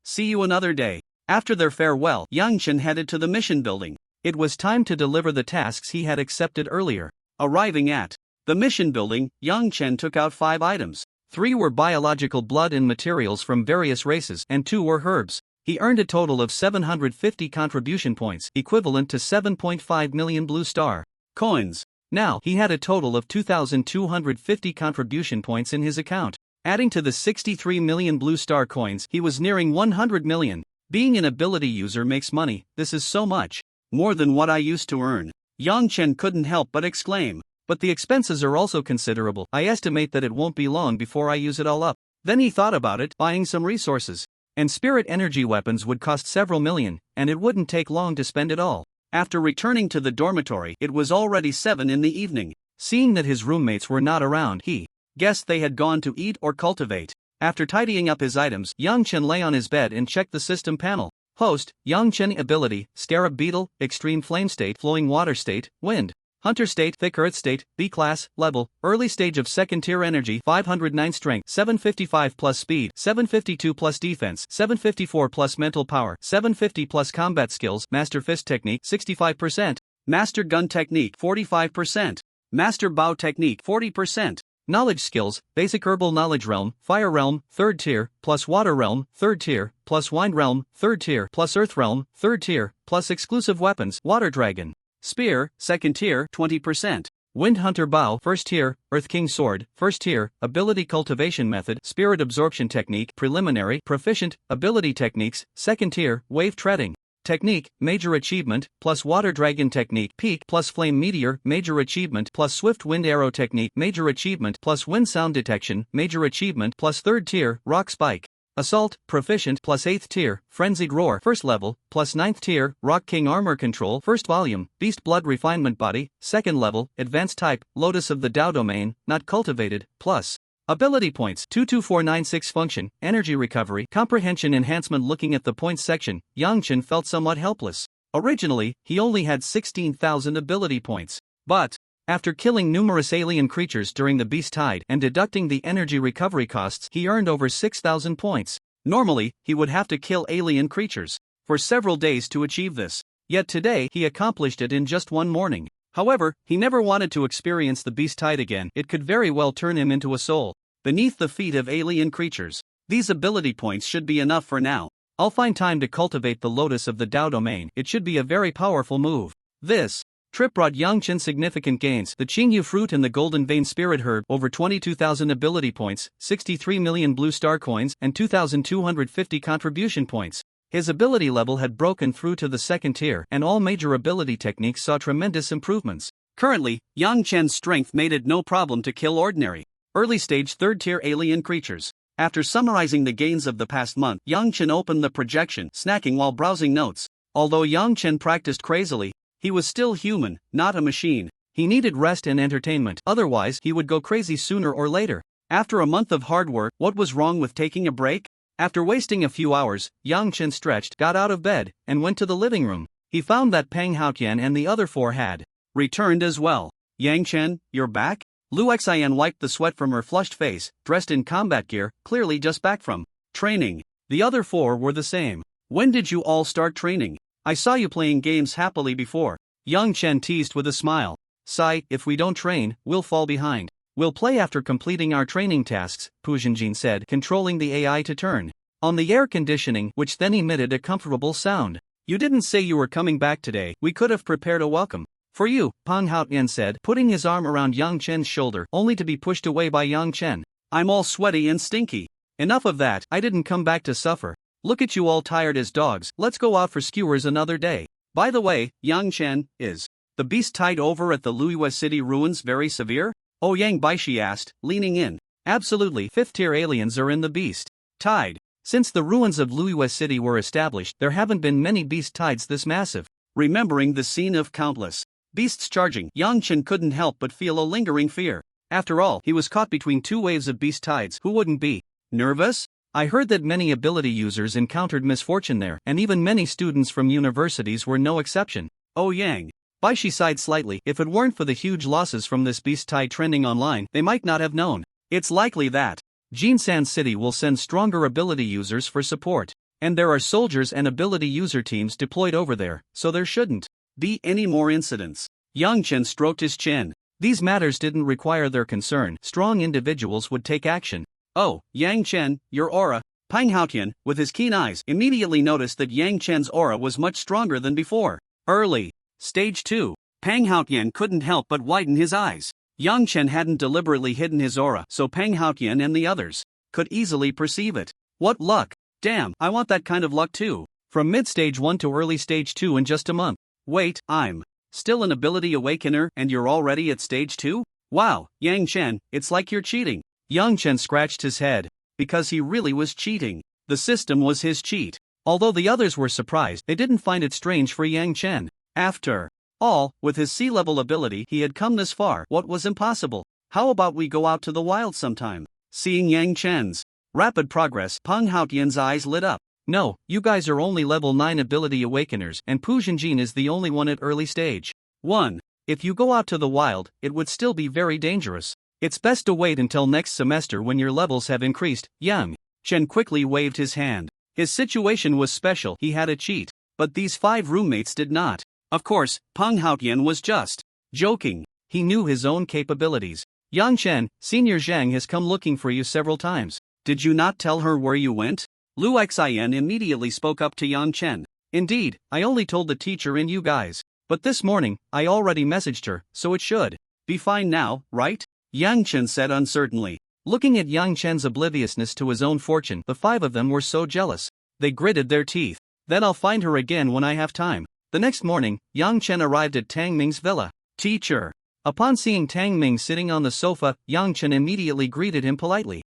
See you another day. After their farewell, Yang Chen headed to the mission building. It was time to deliver the tasks he had accepted earlier. Arriving at the mission building, Yang Chen took out 5 items. 3 were biological blood and materials from various races, and 2 were herbs. He earned a total of 750 contribution points, equivalent to 7.5 million blue star coins. Now, he had a total of 2,250 contribution points in his account. Adding to the 63 million blue star coins, he was nearing 100 million. Being an ability user makes money, this is so much more than what I used to earn. Yang Chen couldn't help but exclaim. But the expenses are also considerable. I estimate that it won't be long before I use it all up. Then he thought about it, buying some resources. And spirit energy weapons would cost several million, and it wouldn't take long to spend it all. After returning to the dormitory, it was already 7 in the evening. Seeing that his roommates were not around, he guessed they had gone to eat or cultivate. After tidying up his items, Yang Chen lay on his bed and checked the system panel. Host, Yang Chen ability, Scarab Beetle, Extreme Flame State, Flowing Water State, Wind. Hunter State, Thick Earth State, B Class, Level, Early Stage of Second Tier Energy, 509 Strength, 755 plus Speed, 752 plus Defense, 754 plus Mental Power, 750 plus Combat Skills, Master Fist Technique, 65%, Master Gun Technique, 45%, Master Bow Technique, 40%, Knowledge Skills, Basic Herbal Knowledge Realm, Fire Realm, 3rd Tier, plus Water Realm, 3rd Tier, plus Wind Realm, 3rd Tier, plus Earth Realm, 3rd Tier, plus Exclusive Weapons, Water Dragon. Spear, 2nd Tier, 20%. Wind Hunter Bow, 1st Tier, Earth King Sword, 1st Tier, Ability Cultivation Method, Spirit Absorption Technique, Preliminary, Proficient, Ability Techniques, 2nd Tier, Wave Treading. Technique, Major Achievement, plus Water Dragon Technique, Peak, plus Flame Meteor, Major Achievement, plus Swift Wind Arrow Technique, Major Achievement, plus Wind Sound Detection, Major Achievement, plus 3rd Tier, Rock Spike. Assault, Proficient, plus 8th Tier, Frenzied Roar, 1st Level, plus 9th Tier, Rock King Armor Control, 1st Volume, Beast Blood Refinement Body, 2nd Level, Advanced Type, Lotus of the Tao Domain, Not Cultivated, plus Ability Points, 22496 Function, Energy Recovery, Comprehension Enhancement. Looking at the points section, Yang Chen felt somewhat helpless. Originally, he only had 16,000 ability points. But after killing numerous alien creatures during the Beast Tide and deducting the energy recovery costs, he earned over 6,000 points. Normally, he would have to kill alien creatures for several days to achieve this. Yet today, he accomplished it in just one morning. However, he never wanted to experience the Beast Tide again. It could very well turn him into a soul beneath the feet of alien creatures. These ability points should be enough for now. I'll find time to cultivate the Lotus of the Tao Domain. It should be a very powerful move. This trip brought Yang Chen significant gains. The Qingyu fruit and the Golden Vein Spirit Herb, over 22,000 ability points, 63 million blue star coins, and 2,250 contribution points. His ability level had broken through to the 2nd tier, and all major ability techniques saw tremendous improvements. Currently, Yang Chen's strength made it no problem to kill ordinary, early-stage 3rd tier alien creatures. After summarizing the gains of the past month, Yang Chen opened the projection, snacking while browsing notes. Although Yang Chen practiced crazily, he was still human, not a machine. He needed rest and entertainment, otherwise he would go crazy sooner or later. After a month of hard work, what was wrong with taking a break? After wasting a few hours, Yang Chen stretched, got out of bed, and went to the living room. He found that Pang Haotian and the other 4 had returned as well. Yang Chen, you're back? Lu Xian wiped the sweat from her flushed face, dressed in combat gear, clearly just back from training. The other 4 were the same. When did you all start training? I saw you playing games happily before. Yang Chen teased with a smile. Sai, if we don't train, we'll fall behind. We'll play after completing our training tasks, Pu Zhenjin said, controlling the AI to turn on the air conditioning, which then emitted a comfortable sound. You didn't say you were coming back today. We could have prepared a welcome for you, Pang Haotian said, putting his arm around Yang Chen's shoulder, only to be pushed away by Yang Chen. I'm all sweaty and stinky. Enough of that, I didn't come back to suffer. Look at you all tired as dogs. Let's go out for skewers another day. By the way, Yang Chen, is the Beast Tide over at the Luiyue City ruins very severe? Ouyang Baishi asked, leaning in. Absolutely, 5th tier aliens are in the beast tide. Since the ruins of Luiyue City were established, there haven't been many beast tides this massive. Remembering the scene of countless beasts charging, Yang Chen couldn't help but feel a lingering fear. After all, he was caught between two waves of beast tides. Who wouldn't be nervous? I heard that many ability users encountered misfortune there, and even many students from universities were no exception. Oh Yang. Bai Shi sighed slightly. If it weren't for the huge losses from this beast tide trending online, they might not have known. It's likely that Jinsan City will send stronger ability users for support, and there are soldiers and ability user teams deployed over there, so there shouldn't be any more incidents. Yang Chen stroked his chin. These matters didn't require their concern. Strong individuals would take action. Oh, Yang Chen, your aura. Pang Haotian, with his keen eyes, immediately noticed that Yang Chen's aura was much stronger than before. Early Stage 2. Pang Haotian couldn't help but widen his eyes. Yang Chen hadn't deliberately hidden his aura, so Pang Haotian and the others could easily perceive it. What luck! Damn, I want that kind of luck too. From mid-stage 1 to early stage 2 in just a month. Wait, I'm still an ability awakener and you're already at stage 2? Wow, Yang Chen, it's like you're cheating. Yang Chen scratched his head. Because he really was cheating. The system was his cheat. Although the others were surprised, they didn't find it strange for Yang Chen. After all, with his sea-level ability he had come this far. What was impossible? How about we go out to the wild sometime? Seeing Yang Chen's rapid progress, Pang Haotian's eyes lit up. No, you guys are only level 9 ability awakeners, and Pu Jinjin is the only one at early stage 1. If you go out to the wild, it would still be very dangerous. It's best to wait until next semester when your levels have increased. Yang Chen quickly waved his hand. His situation was special, he had a cheat. But these 5 roommates did not. Of course, Pang Haotian was just joking. He knew his own capabilities. Yang Chen, Senior Zhang has come looking for you several times. Did you not tell her where you went? Lu Xian immediately spoke up to Yang Chen. Indeed, I only told the teacher and you guys. But this morning, I already messaged her, so it should be fine now, right? Yang Chen said uncertainly. Looking at Yang Chen's obliviousness to his own fortune, the 5 of them were so jealous. They gritted their teeth. Then I'll find her again when I have time. The next morning, Yang Chen arrived at Tang Ming's villa. Teacher. Upon seeing Tang Ming sitting on the sofa, Yang Chen immediately greeted him politely.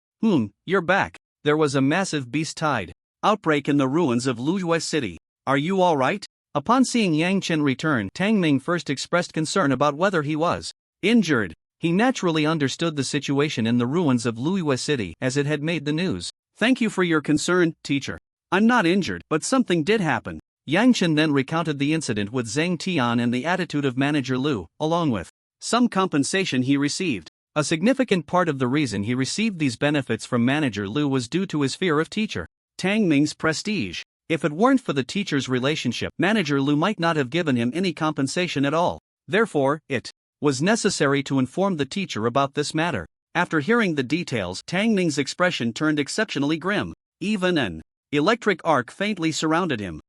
You're back. There was a massive beast tide outbreak in the ruins of Luiyue City. Are you alright? Upon seeing Yang Chen return, Tang Ming first expressed concern about whether he was injured. He naturally understood the situation in the ruins of Luiyue City as it had made the news. Thank you for your concern, teacher. I'm not injured, but something did happen. Yang Chen then recounted the incident with Zhang Tian and the attitude of Manager Lu, along with some compensation he received. A significant part of the reason he received these benefits from Manager Lu was due to his fear of teacher Tang Ming's prestige. If it weren't for the teacher's relationship, Manager Lu might not have given him any compensation at all. Therefore, it was necessary to inform the teacher about this matter. After hearing the details, Tang Ming's expression turned exceptionally grim. Even an electric arc faintly surrounded him.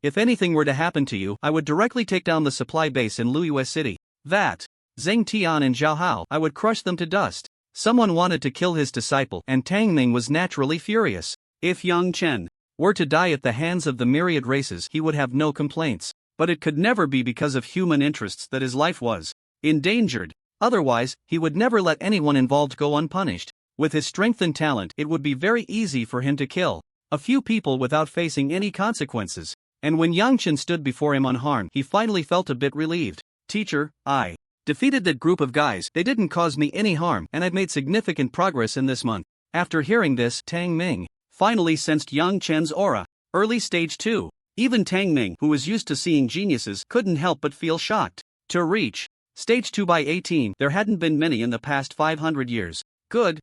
If anything were to happen to you, I would directly take down the supply base in Luiyue City. That Zhang Tian and Zhao Hao, I would crush them to dust. Someone wanted to kill his disciple, and Tang Ming was naturally furious. If Yang Chen were to die at the hands of the myriad races, he would have no complaints. But it could never be because of human interests that his life was endangered. Otherwise, he would never let anyone involved go unpunished. With his strength and talent, it would be very easy for him to kill a few people without facing any consequences. And when Yang Chen stood before him unharmed, he finally felt a bit relieved. Teacher, I defeated that group of guys. They didn't cause me any harm, and I've made significant progress in this month. After hearing this, Tang Ming finally sensed Yang Chen's aura. Early stage 2. Even Tang Ming, who was used to seeing geniuses, couldn't help but feel shocked. To reach stage 2 by 18, there hadn't been many in the past 500 years. Good.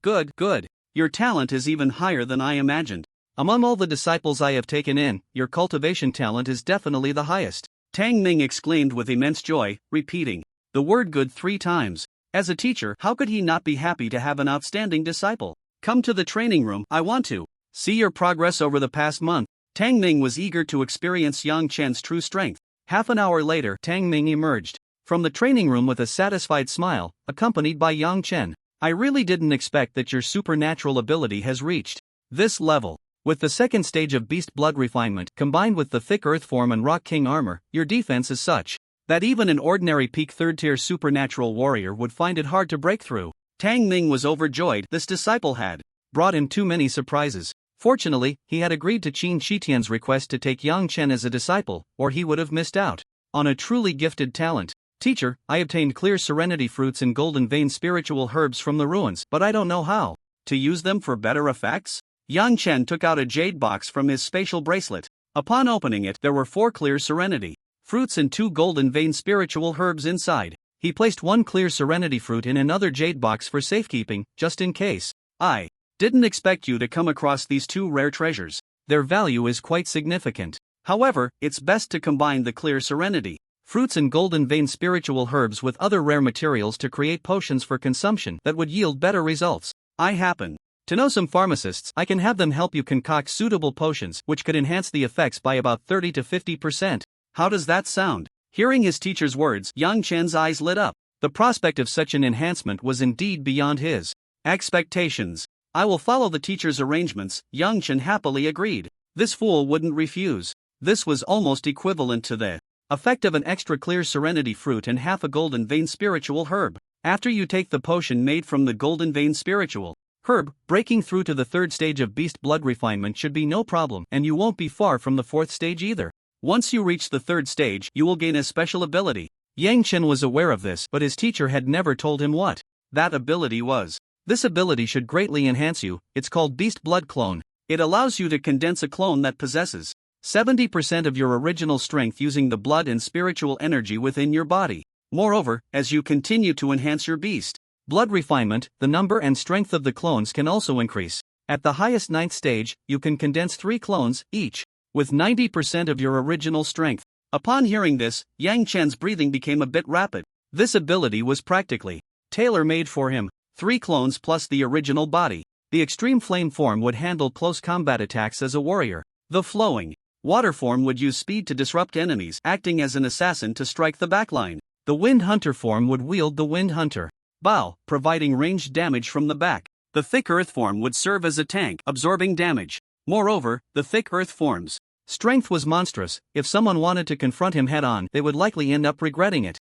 Your talent is even higher than I imagined. Among all the disciples I have taken in, your cultivation talent is definitely the highest. Tang Ming exclaimed with immense joy, repeating the word good 3 times. As a teacher, how could he not be happy to have an outstanding disciple? Come to the training room, I want to see your progress over the past month. Tang Ming was eager to experience Yang Chen's true strength. Half an hour later, Tang Ming emerged from the training room with a satisfied smile, accompanied by Yang Chen. I really didn't expect that your supernatural ability has reached this level. With the second stage of beast blood refinement, combined with the thick earth form and rock king armor, your defense is such that even an ordinary peak 3rd tier supernatural warrior would find it hard to break through. Tang Ming was overjoyed. This disciple had brought him too many surprises. Fortunately, he had agreed to Qin Shitian's request to take Yang Chen as a disciple, or he would have missed out on a truly gifted talent. Teacher, I obtained clear serenity fruits and golden vein spiritual herbs from the ruins, but I don't know how to use them for better effects. Yang Chen took out a jade box from his spatial bracelet. Upon opening it, there were 4 clear serenity fruits and 2 golden vein spiritual herbs inside. He placed 1 clear serenity fruit in another jade box for safekeeping, just in case. I didn't expect you to come across these 2 rare treasures. Their value is quite significant. However, it's best to combine the clear serenity fruits and golden vein spiritual herbs with other rare materials to create potions for consumption that would yield better results. I happen to know some pharmacists. I can have them help you concoct suitable potions which could enhance the effects by about 30 to 50%. How does that sound? Hearing his teacher's words, Yang Chen's eyes lit up. The prospect of such an enhancement was indeed beyond his expectations. I will follow the teacher's arrangements, Yang Chen happily agreed. This fool wouldn't refuse. This was almost equivalent to the effect of an extra clear serenity fruit and half a golden vein spiritual herb. After you take the potion made from the golden vein spiritual herb, breaking through to the 3rd stage of beast blood refinement should be no problem, and you won't be far from the 4th stage either. Once you reach the 3rd stage, you will gain a special ability. Yang Chen was aware of this, but his teacher had never told him what that ability was. This ability should greatly enhance you. It's called Beast Blood Clone. It allows you to condense a clone that possesses 70% of your original strength using the blood and spiritual energy within your body. Moreover, as you continue to enhance your beast blood refinement, the number and strength of the clones can also increase. At the highest 9th stage, you can condense 3 clones, each with 90% of your original strength. Upon hearing this, Yang Chen's breathing became a bit rapid. This ability was practically tailor-made for him. 3 clones plus the original body. The extreme flame form would handle close combat attacks as a warrior. The flowing water form would use speed to disrupt enemies, acting as an assassin to strike the backline. The wind hunter form would wield the wind hunter bow, providing ranged damage from the back. The thick earth form would serve as a tank, absorbing damage. Moreover, the thick earth form's strength was monstrous. If someone wanted to confront him head-on, they would likely end up regretting it.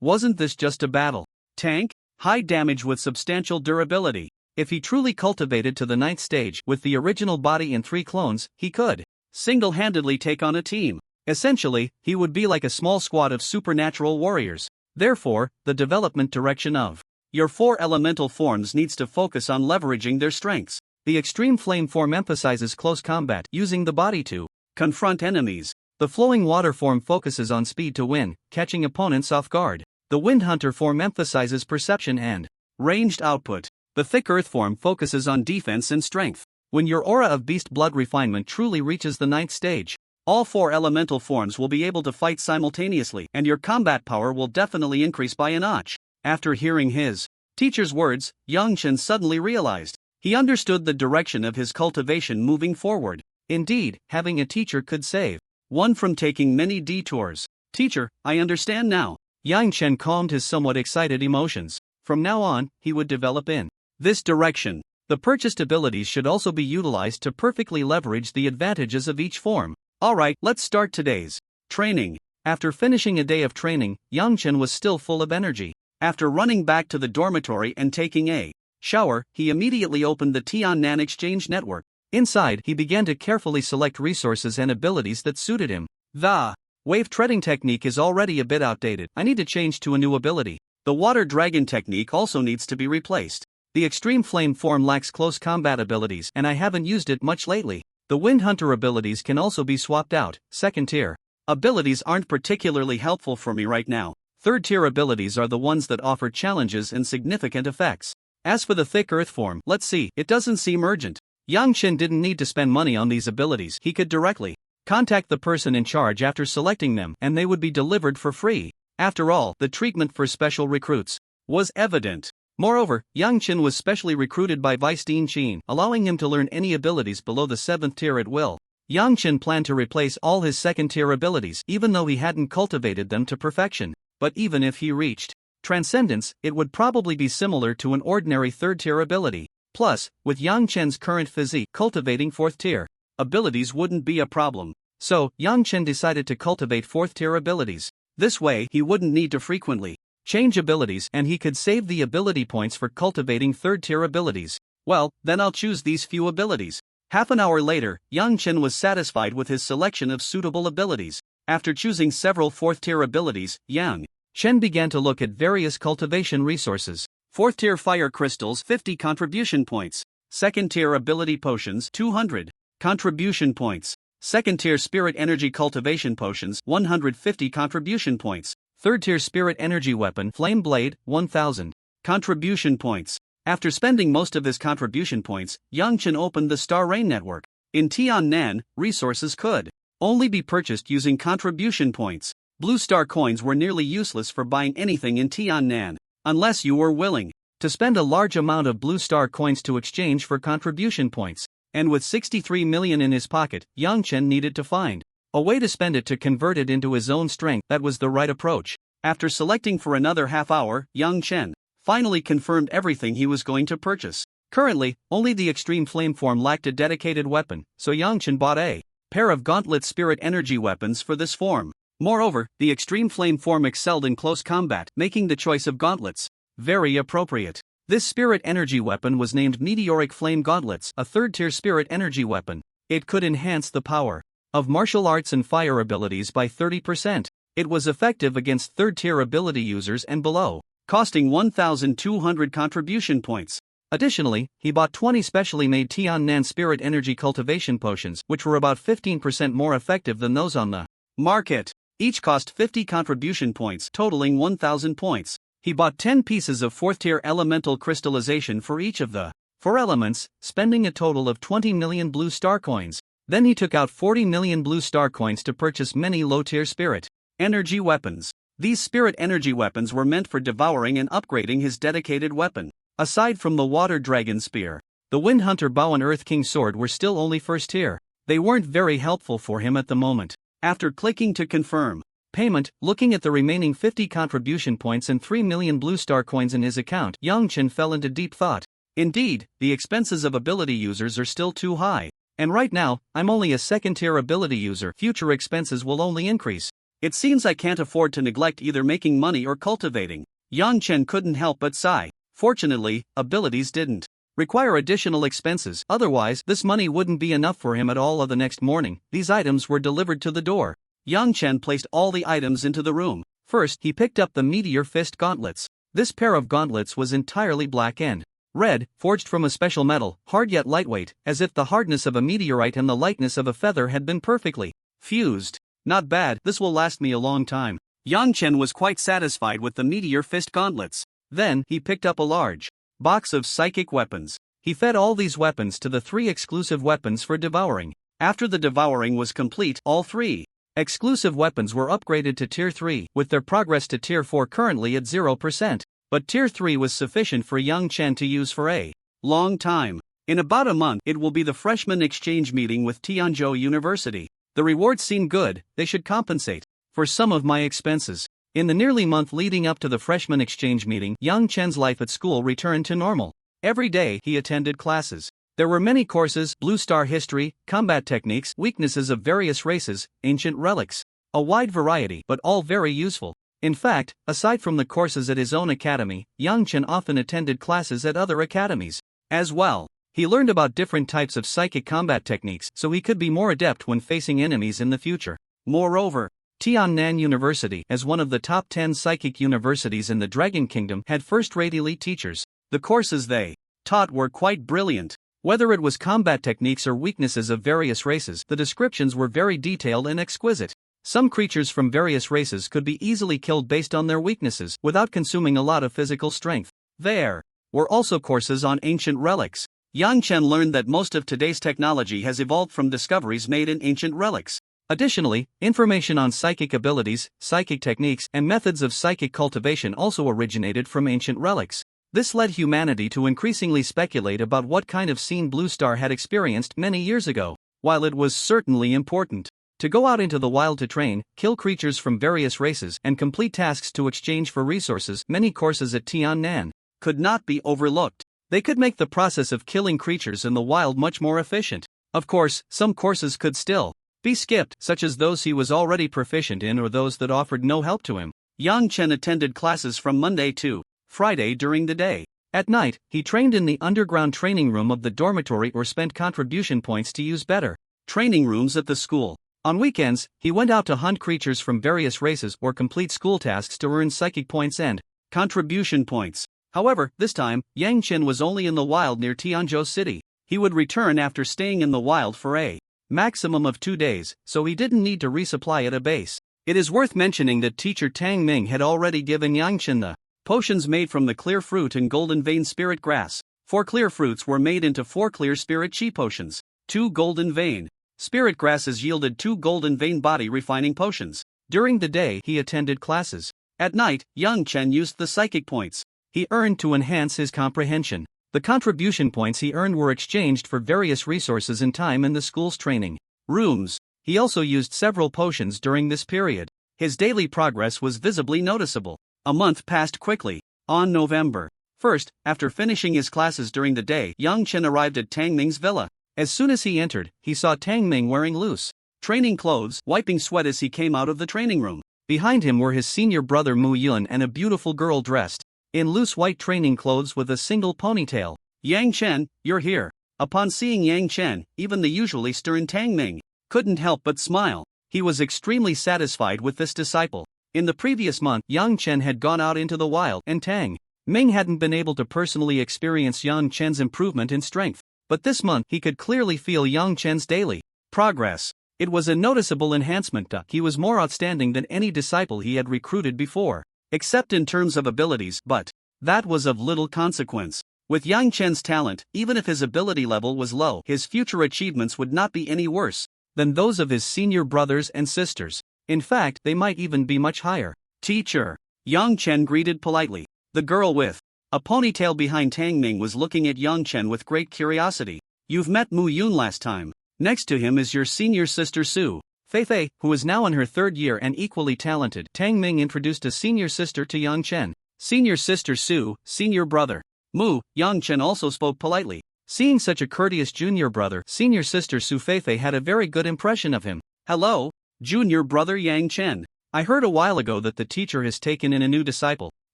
Wasn't this just a battle tank? High damage with substantial durability. If he truly cultivated to the 9th stage with the original body and 3 clones, he could single-handedly take on a team. Essentially, he would be like a small squad of supernatural warriors. Therefore, the development direction of your 4 elemental forms needs to focus on leveraging their strengths. The extreme flame form emphasizes close combat, using the body to confront enemies. The flowing water form focuses on speed to win, catching opponents off guard. The wind hunter form emphasizes perception and ranged output. The thick earth form focuses on defense and strength. When your aura of beast blood refinement truly reaches the 9th stage, all 4 elemental forms will be able to fight simultaneously, and your combat power will definitely increase by a notch. After hearing his teacher's words, Yang Chen suddenly realized he understood the direction of his cultivation moving forward. Indeed, having a teacher could save one from taking many detours. Teacher, I understand now. Yang Chen calmed his somewhat excited emotions. From now on, he would develop in this direction. The purchased abilities should also be utilized to perfectly leverage the advantages of each form. Alright, let's start today's training. After finishing a day of training, Yang Chen was still full of energy. After running back to the dormitory and taking a shower, he immediately opened the Tiannan Exchange Network. Inside, he began to carefully select resources and abilities that suited him. The wave treading technique is already a bit outdated. I need to change to a new ability. The water dragon technique also needs to be replaced. The extreme flame form lacks close combat abilities, and I haven't used it much lately. The wind hunter abilities can also be swapped out. 2nd tier abilities aren't particularly helpful for me right now. 3rd tier abilities are the ones that offer challenges and significant effects. As for the thick earth form, let's see, it doesn't seem urgent. Yang Chen didn't need to spend money on these abilities. He could directly contact the person in charge after selecting them, and they would be delivered for free. After all, the treatment for special recruits was evident. Moreover, Yang Chen was specially recruited by Vice Dean Qin, allowing him to learn any abilities below the 7th tier at will. Yang Chen planned to replace all his 2nd tier abilities, even though he hadn't cultivated them to perfection. But even if he reached Transcendence, it would probably be similar to an ordinary 3rd tier ability. Plus, with Yang Chen's current physique, cultivating 4th tier abilities wouldn't be a problem. So, Yang Chen decided to cultivate 4th tier abilities. This way, he wouldn't need to frequently change abilities, and he could save the ability points for cultivating third-tier abilities. Well, then I'll choose these few abilities. Half an hour later, Yang Chen was satisfied with his selection of suitable abilities. After choosing several fourth-tier abilities, Yang Chen began to look at various cultivation resources. Fourth-tier fire crystals, 50 contribution points. Second-tier ability potions, 200 contribution points. Second-tier spirit energy cultivation potions, 150 contribution points. Third-tier spirit energy weapon, flame blade, 1000 contribution points. After spending most of his contribution points, Yang Chen opened the Star Rain network. In Tiannan, resources could only be purchased using contribution points. Blue star coins were nearly useless for buying anything in Tiannan, unless you were willing to spend a large amount of blue star coins to exchange for contribution points. And with 63 million in his pocket, Yang Chen needed to find a way to spend it to convert it into his own strength. That was the right approach. After selecting for another half hour, Yang Chen finally confirmed everything he was going to purchase. Currently, only the extreme flame form lacked a dedicated weapon, so Yang Chen bought a pair of gauntlet spirit energy weapons for this form. Moreover, the extreme flame form excelled in close combat, making the choice of gauntlets very appropriate. This spirit energy weapon was named Meteoric Flame Gauntlets, a third-tier spirit energy weapon. It could enhance the power of martial arts and fire abilities by 30%. It was effective against third-tier ability users and below, costing 1,200 contribution points. Additionally, he bought 20 specially made Tiannan spirit energy cultivation potions, which were about 15% more effective than those on the market. Each cost 50 contribution points, totaling 1,000 points. He bought 10 pieces of 4th-tier elemental crystallization for each of the 4 elements, spending a total of 20 million blue star coins. Then he took out 40 million blue star coins to purchase many low-tier spirit energy weapons. These spirit energy weapons were meant for devouring and upgrading his dedicated weapon. Aside from the Water Dragon Spear, the Wind Hunter Bow and Earth King Sword were still only first tier. They weren't very helpful for him at the moment. After clicking to confirm payment, looking at the remaining 50 contribution points and 3 million blue star coins in his account, Yang Chen fell into deep thought. Indeed, the expenses of ability users are still too high. And right now, I'm only a second-tier ability user. Future expenses will only increase. It seems I can't afford to neglect either making money or cultivating. Yang Chen couldn't help but sigh. Fortunately, abilities didn't require additional expenses. Otherwise, this money wouldn't be enough for him at all. The next morning, these items were delivered to the door. Yang Chen placed all the items into the room. First, he picked up the Meteor Fist gauntlets. This pair of gauntlets was entirely black and red, forged from a special metal, hard yet lightweight, as if the hardness of a meteorite and the lightness of a feather had been perfectly fused. Not bad, this will last me a long time. Yang Chen was quite satisfied with the Meteor Fist gauntlets. Then, he picked up a large box of psychic weapons. He fed all these weapons to the 3 exclusive weapons for devouring. After the devouring was complete, all 3 exclusive weapons were upgraded to Tier 3, with their progress to Tier 4 currently at 0%. But Tier 3 was sufficient for Yang Chen to use for a long time. In about a month, it will be the freshman exchange meeting with Tianzhou University. The rewards seem good, they should compensate for some of my expenses. In the nearly month leading up to the freshman exchange meeting, Yang Chen's life at school returned to normal. Every day, he attended classes. There were many courses: Blue Star History, Combat Techniques, Weaknesses of Various Races, Ancient Relics. A wide variety, but all very useful. In fact, aside from the courses at his own academy, Yang Chen often attended classes at other academies as well. He learned about different types of psychic combat techniques so he could be more adept when facing enemies in the future. Moreover, Tiannan University, as one of the top 10 psychic universities in the Dragon Kingdom, had first-rate elite teachers. The courses they taught were quite brilliant. Whether it was combat techniques or weaknesses of various races, the descriptions were very detailed and exquisite. Some creatures from various races could be easily killed based on their weaknesses, without consuming a lot of physical strength. There were also courses on ancient relics. Yang Chen learned that most of today's technology has evolved from discoveries made in ancient relics. Additionally, information on psychic abilities, psychic techniques, and methods of psychic cultivation also originated from ancient relics. This led humanity to increasingly speculate about what kind of scene Blue Star had experienced many years ago. While it was certainly important to go out into the wild to train, kill creatures from various races, and complete tasks to exchange for resources, many courses at Tiannan could not be overlooked. They could make the process of killing creatures in the wild much more efficient. Of course, some courses could still be skipped, such as those he was already proficient in or those that offered no help to him. Yang Chen attended classes from Monday to Friday during the day. At night, he trained in the underground training room of the dormitory or spent contribution points to use better training rooms at the school. On weekends, he went out to hunt creatures from various races or complete school tasks to earn psychic points and contribution points. However, this time, Yang Chen was only in the wild near Tianzhou City. He would return after staying in the wild for a maximum of 2 days, so he didn't need to resupply at a base. It is worth mentioning that teacher Tang Ming had already given Yang Chen the potions made from the clear fruit and golden vein spirit grass. 4 clear fruits were made into 4 clear spirit chi potions. 2 golden vein spirit grasses yielded 2 golden vein body refining potions. During the day, he attended classes. At night, Yang Chen used the psychic points he earned to enhance his comprehension. The contribution points he earned were exchanged for various resources and time in the school's training rooms. He also used several potions during this period. His daily progress was visibly noticeable. A month passed quickly. On November 1st, after finishing his classes during the day, Yang Chen arrived at Tang Ming's villa. As soon as he entered, he saw Tang Ming wearing loose training clothes, wiping sweat as he came out of the training room. Behind him were his senior brother Mu Yun and a beautiful girl dressed in loose white training clothes with a single ponytail. Yang Chen, you're here. Upon seeing Yang Chen, even the usually stern Tang Ming couldn't help but smile. He was extremely satisfied with this disciple. In the previous month, Yang Chen had gone out into the wild, and Tang Ming hadn't been able to personally experience Yang Chen's improvement in strength. But this month, he could clearly feel Yang Chen's daily progress. It was a noticeable enhancement. He was more outstanding than any disciple he had recruited before, except in terms of abilities, but that was of little consequence. With Yang Chen's talent, even if his ability level was low, his future achievements would not be any worse than those of his senior brothers and sisters. In fact, they might even be much higher. Teacher, Yang Chen greeted politely. The girl with a ponytail behind Tang Ming was looking at Yang Chen with great curiosity. You've met Mu Yun last time. Next to him is your senior sister Su Feifei, who is now in her 3rd year and equally talented. Tang Ming introduced a senior sister to Yang Chen. Senior sister Su, senior brother Mu. Yang Chen also spoke politely. Seeing such a courteous junior brother, senior sister Su Feifei had a very good impression of him. Hello, junior brother Yang Chen. I heard a while ago that the teacher has taken in a new disciple.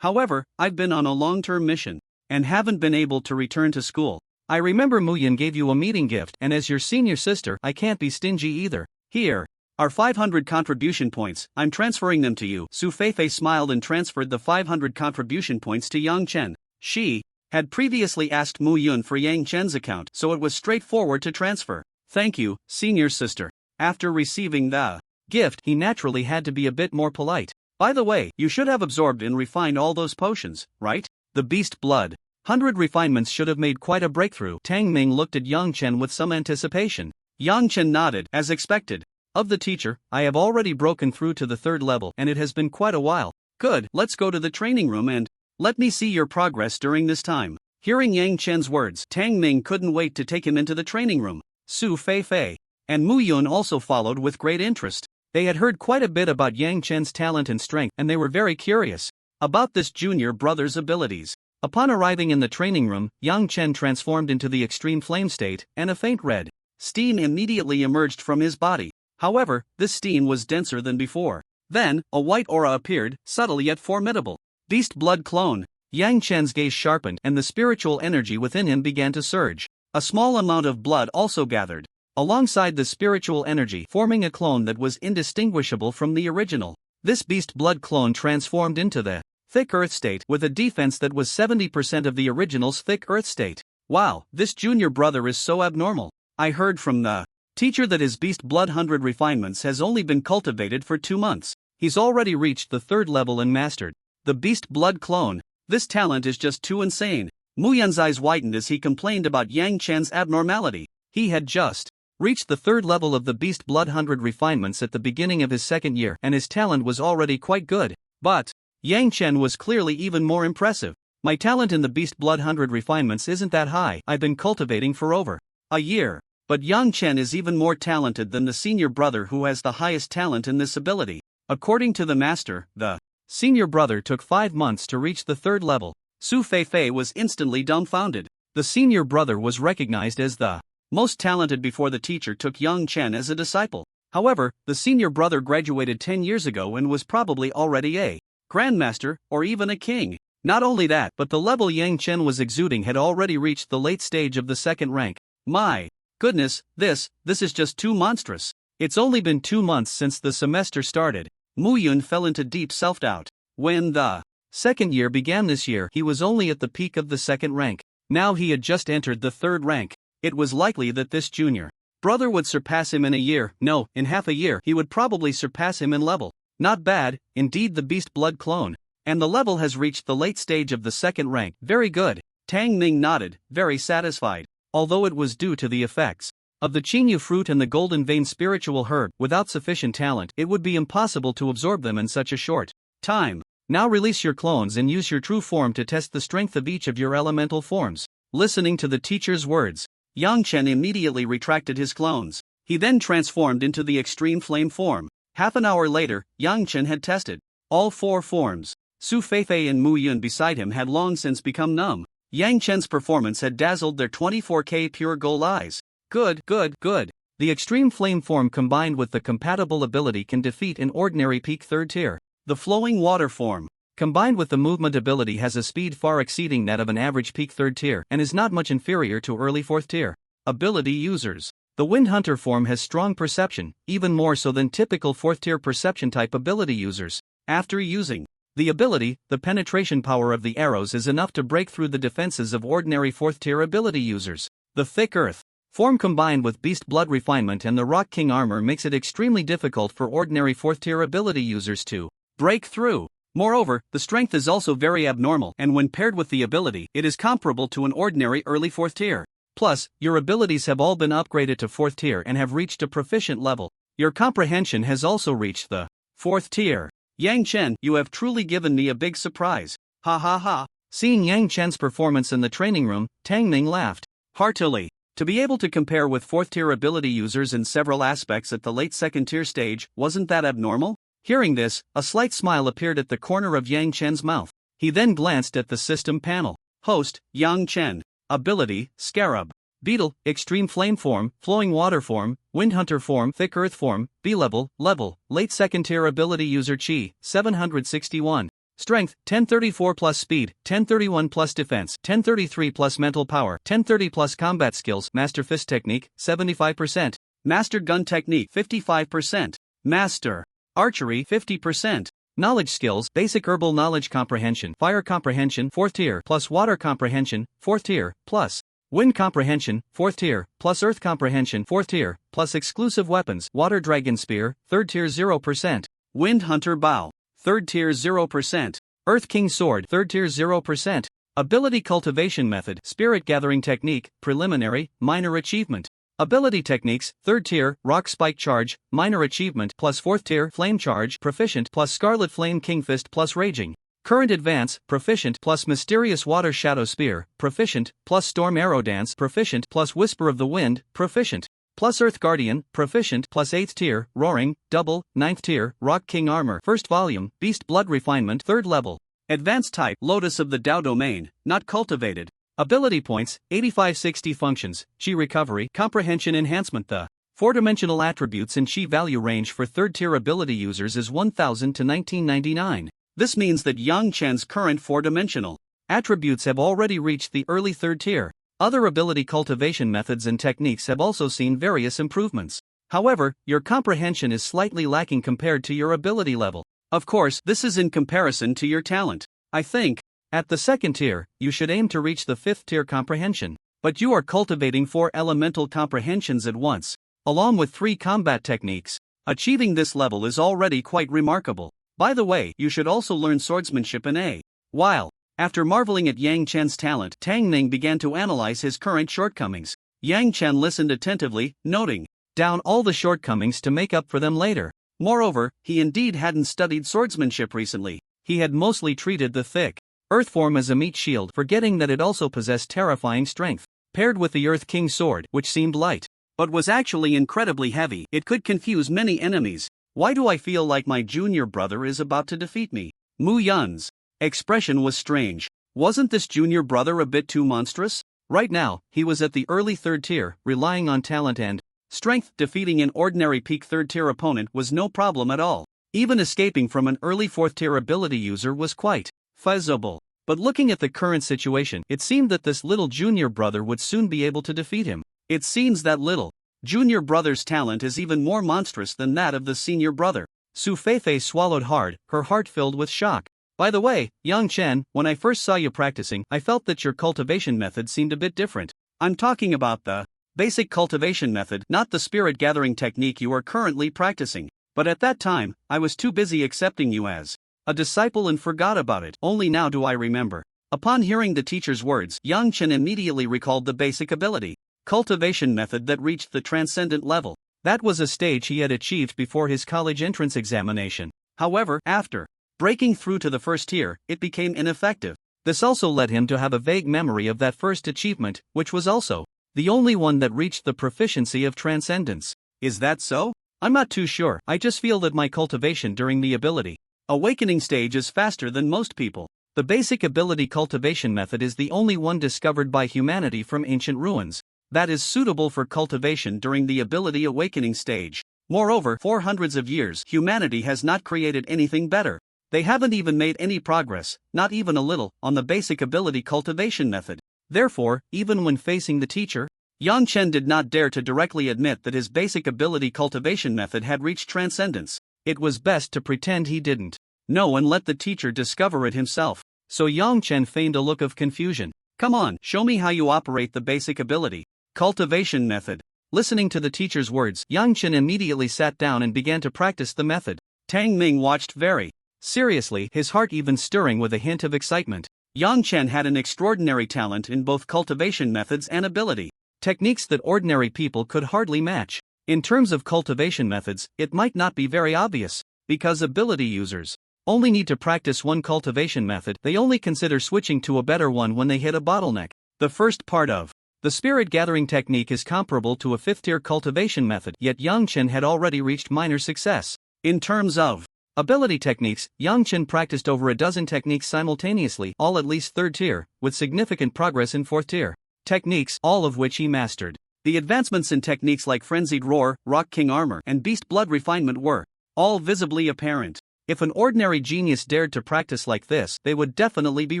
However, I've been on a long-term mission and haven't been able to return to school. I remember Mu Yun gave you a meeting gift, and as your senior sister, I can't be stingy either. Here are 500 contribution points. I'm transferring them to you. Su Feifei smiled and transferred the 500 contribution points to Yang Chen. She had previously asked Mu Yun for Yang Chen's account, so it was straightforward to transfer. Thank you, senior sister. After receiving the gift, he naturally had to be a bit more polite. By the way, you should have absorbed and refined all those potions, right? The beast blood 100 refinements should have made quite a breakthrough. Tang Ming looked at Yang Chen with some anticipation. Yang Chen nodded, as expected. Of the teacher, I have already broken through to the 3rd level, and it has been quite a while. Good, let's go to the training room and let me see your progress during this time. Hearing Yang Chen's words, Tang Ming couldn't wait to take him into the training room. Su Feifei and Mu Yun also followed with great interest. They had heard quite a bit about Yang Chen's talent and strength, and they were very curious about this junior brother's abilities. Upon arriving in the training room, Yang Chen transformed into the extreme flame state, and a faint red steam immediately emerged from his body. However, this steam was denser than before. Then, a white aura appeared, subtle yet formidable. Beast blood clone. Yang Chen's gaze sharpened, and the spiritual energy within him began to surge. A small amount of blood also gathered alongside the spiritual energy, forming a clone that was indistinguishable from the original. This beast blood clone transformed into the thick earth state with a defense that was 70% of the original's thick earth state. Wow, this junior brother is so abnormal. I heard from the teacher that his beast blood 100 refinements has only been cultivated for 2 months. He's already reached the 3rd level and mastered the beast blood clone. This talent is just too insane. Mu Yun's eyes widened as he complained about Yang Chen's abnormality. He had just reached the 3rd level of the beast blood 100 refinements at the beginning of his 2nd year, and his talent was already quite good. But Yang Chen was clearly even more impressive. My talent in the beast blood 100 refinements isn't that high. I've been cultivating for over a year. But Yang Chen is even more talented than the senior brother who has the highest talent in this ability. According to the master, the senior brother took 5 months to reach the 3rd level. Su Feifei was instantly dumbfounded. The senior brother was recognized as the most talented before the teacher took Yang Chen as a disciple. However, the senior brother graduated 10 years ago and was probably already a grandmaster, or even a king. Not only that, but the level Yang Chen was exuding had already reached the late stage of the second rank. My goodness, this is just too monstrous. It's only been 2 months since the semester started. Mu Yun fell into deep self-doubt. When the second year began this year, he was only at the peak of the second rank. Now he had just entered the third rank. It was likely that this junior brother would surpass him in a year. No, in half a year he would probably surpass him in level. Not bad, indeed, the beast blood clone. And the level has reached the late stage of the second rank. Very good. Tang Ning nodded, very satisfied. Although it was due to the effects of the Qingyu fruit and the golden vein spiritual herb, without sufficient talent, it would be impossible to absorb them in such a short time. Now release your clones and use your true form to test the strength of each of your elemental forms. Listening to the teacher's words, Yang Chen immediately retracted his clones. He then transformed into the extreme flame form. Half an hour later, Yang Chen had tested all 4 forms. Su Feifei and Mu Yun beside him had long since become numb. Yang Chen's performance had dazzled their 24K pure gold eyes. Good. The extreme flame form combined with the compatible ability can defeat an ordinary peak 3rd tier. The flowing water form, combined with the movement ability, has a speed far exceeding that of an average peak 3rd tier and is not much inferior to early 4th tier ability users. The Wind Hunter form has strong perception, even more so than typical 4th tier perception type ability users. After using the ability, the penetration power of the arrows is enough to break through the defenses of ordinary 4th tier ability users. The Thick Earth form combined with Beast Blood refinement and the Rock King armor makes it extremely difficult for ordinary 4th tier ability users to break through. Moreover, the strength is also very abnormal, and when paired with the ability, it is comparable to an ordinary early 4th tier. Plus, your abilities have all been upgraded to 4th tier and have reached a proficient level. Your comprehension has also reached the 4th tier. Yang Chen, you have truly given me a big surprise. Ha ha ha. Seeing Yang Chen's performance in the training room, Tang Ning laughed heartily. To be able to compare with 4th tier ability users in several aspects at the late 2nd tier stage, wasn't that abnormal? Hearing this, a slight smile appeared at the corner of Yang Chen's mouth. He then glanced at the system panel. Host, Yang Chen. Ability, Scarab. Beetle, Extreme Flame form, Flowing Water form, Wind Hunter form, Thick Earth form, B-level, late 2nd tier ability user Chi, 761. Strength, 1034 plus speed, 1031 plus defense, 1033 plus mental power, 1030 plus combat skills, Master Fist Technique, 75%. Master Gun Technique, 55%. Master Archery, 50%. Knowledge skills, Basic Herbal Knowledge Comprehension, Fire Comprehension, 4th tier, plus Water Comprehension, 4th tier, plus Wind Comprehension, 4th tier, plus Earth Comprehension, 4th tier, plus Exclusive Weapons, Water Dragon Spear, 3rd tier 0%. Wind Hunter Bow, 3rd tier 0%. Earth King Sword, 3rd tier 0%. Ability Cultivation Method, Spirit Gathering Technique, Preliminary, Minor Achievement. Ability Techniques, 3rd tier, Rock Spike Charge, Minor Achievement, plus 4th tier, Flame Charge, Proficient, plus Scarlet Flame Kingfist, plus Raging. Current Advance, Proficient, plus Mysterious Water Shadow Spear, Proficient, plus Storm Arrow Dance, Proficient, plus Whisper of the Wind, Proficient, plus Earth Guardian, Proficient, plus 8th tier, Roaring, Double, 9th tier, Rock King Armor, 1st volume, Beast Blood Refinement, 3rd level. Advanced type, Lotus of the Tao Domain, not cultivated. Ability points, 8560 functions, Chi recovery, comprehension enhancement. The 4-dimensional attributes and Chi value range for 3rd tier ability users is 1000 to 1999. This means that Yang Chen's current 4-dimensional attributes have already reached the early 3rd tier. Other ability cultivation methods and techniques have also seen various improvements. However, your comprehension is slightly lacking compared to your ability level. Of course, this is in comparison to your talent. I think at the 2nd tier, you should aim to reach the 5th tier comprehension. But you are cultivating 4 elemental comprehensions at once, along with 3 combat techniques. Achieving this level is already quite remarkable. By the way, you should also learn swordsmanship in a while. After marveling at Yang Chen's talent, Tang Ning began to analyze his current shortcomings. Yang Chen listened attentively, noting down all the shortcomings to make up for them later. Moreover, he indeed hadn't studied swordsmanship recently. He had mostly treated the thick Earth form as a meat shield, forgetting that it also possessed terrifying strength. Paired with the Earth King sword, which seemed light, but was actually incredibly heavy, it could confuse many enemies. Why do I feel like my junior brother is about to defeat me? Mu Yun's expression was strange. Wasn't this junior brother a bit too monstrous? Right now, he was at the early 3rd tier, relying on talent and strength. Defeating an ordinary peak 3rd tier opponent was no problem at all. Even escaping from an early 4th tier ability user was quite feasible. But looking at the current situation, it seemed that this little junior brother would soon be able to defeat him. It seems that little junior brother's talent is even more monstrous than that of the senior brother. Su Feifei swallowed hard, her heart filled with shock. By the way, Yang Chen, when I first saw you practicing, I felt that your cultivation method seemed a bit different. I'm talking about the basic cultivation method, not the spirit gathering technique you are currently practicing. But at that time, I was too busy accepting you as a disciple and forgot about it. Only now do I remember. Upon hearing the teacher's words, Yang Chen immediately recalled the basic ability cultivation method that reached the transcendent level. That was a stage he had achieved before his college entrance examination. However, after breaking through to the first tier, it became ineffective. This also led him to have a vague memory of that first achievement, which was also the only one that reached the proficiency of transcendence. Is that so? I'm not too sure. I just feel that my cultivation during the ability awakening stage is faster than most people. The basic ability cultivation method is the only one discovered by humanity from ancient ruins that is suitable for cultivation during the ability awakening stage. Moreover, for hundreds of years, humanity has not created anything better. They haven't even made any progress, not even a little, on the basic ability cultivation method. Therefore, even when facing the teacher, Yang Chen did not dare to directly admit that his basic ability cultivation method had reached transcendence. It was best to pretend he didn't know and let the teacher discover it himself. So Yang Chen feigned a look of confusion. Come on, show me how you operate the basic ability cultivation method. Listening to the teacher's words, Yang Chen immediately sat down and began to practice the method. Tang Ming watched very seriously, his heart even stirring with a hint of excitement. Yang Chen had an extraordinary talent in both cultivation methods and ability techniques that ordinary people could hardly match. In terms of cultivation methods, it might not be very obvious, because ability users only need to practice one cultivation method. They only consider switching to a better one when they hit a bottleneck. The first part of the spirit gathering technique is comparable to a 5th tier cultivation method, yet Yang Chen had already reached minor success. In terms of ability techniques, Yang Chen practiced over a dozen techniques simultaneously, all at least 3rd tier, with significant progress in 4th tier techniques, all of which he mastered. The advancements in techniques like Frenzied Roar, Rock King Armor, and Beast Blood Refinement were all visibly apparent. If an ordinary genius dared to practice like this, they would definitely be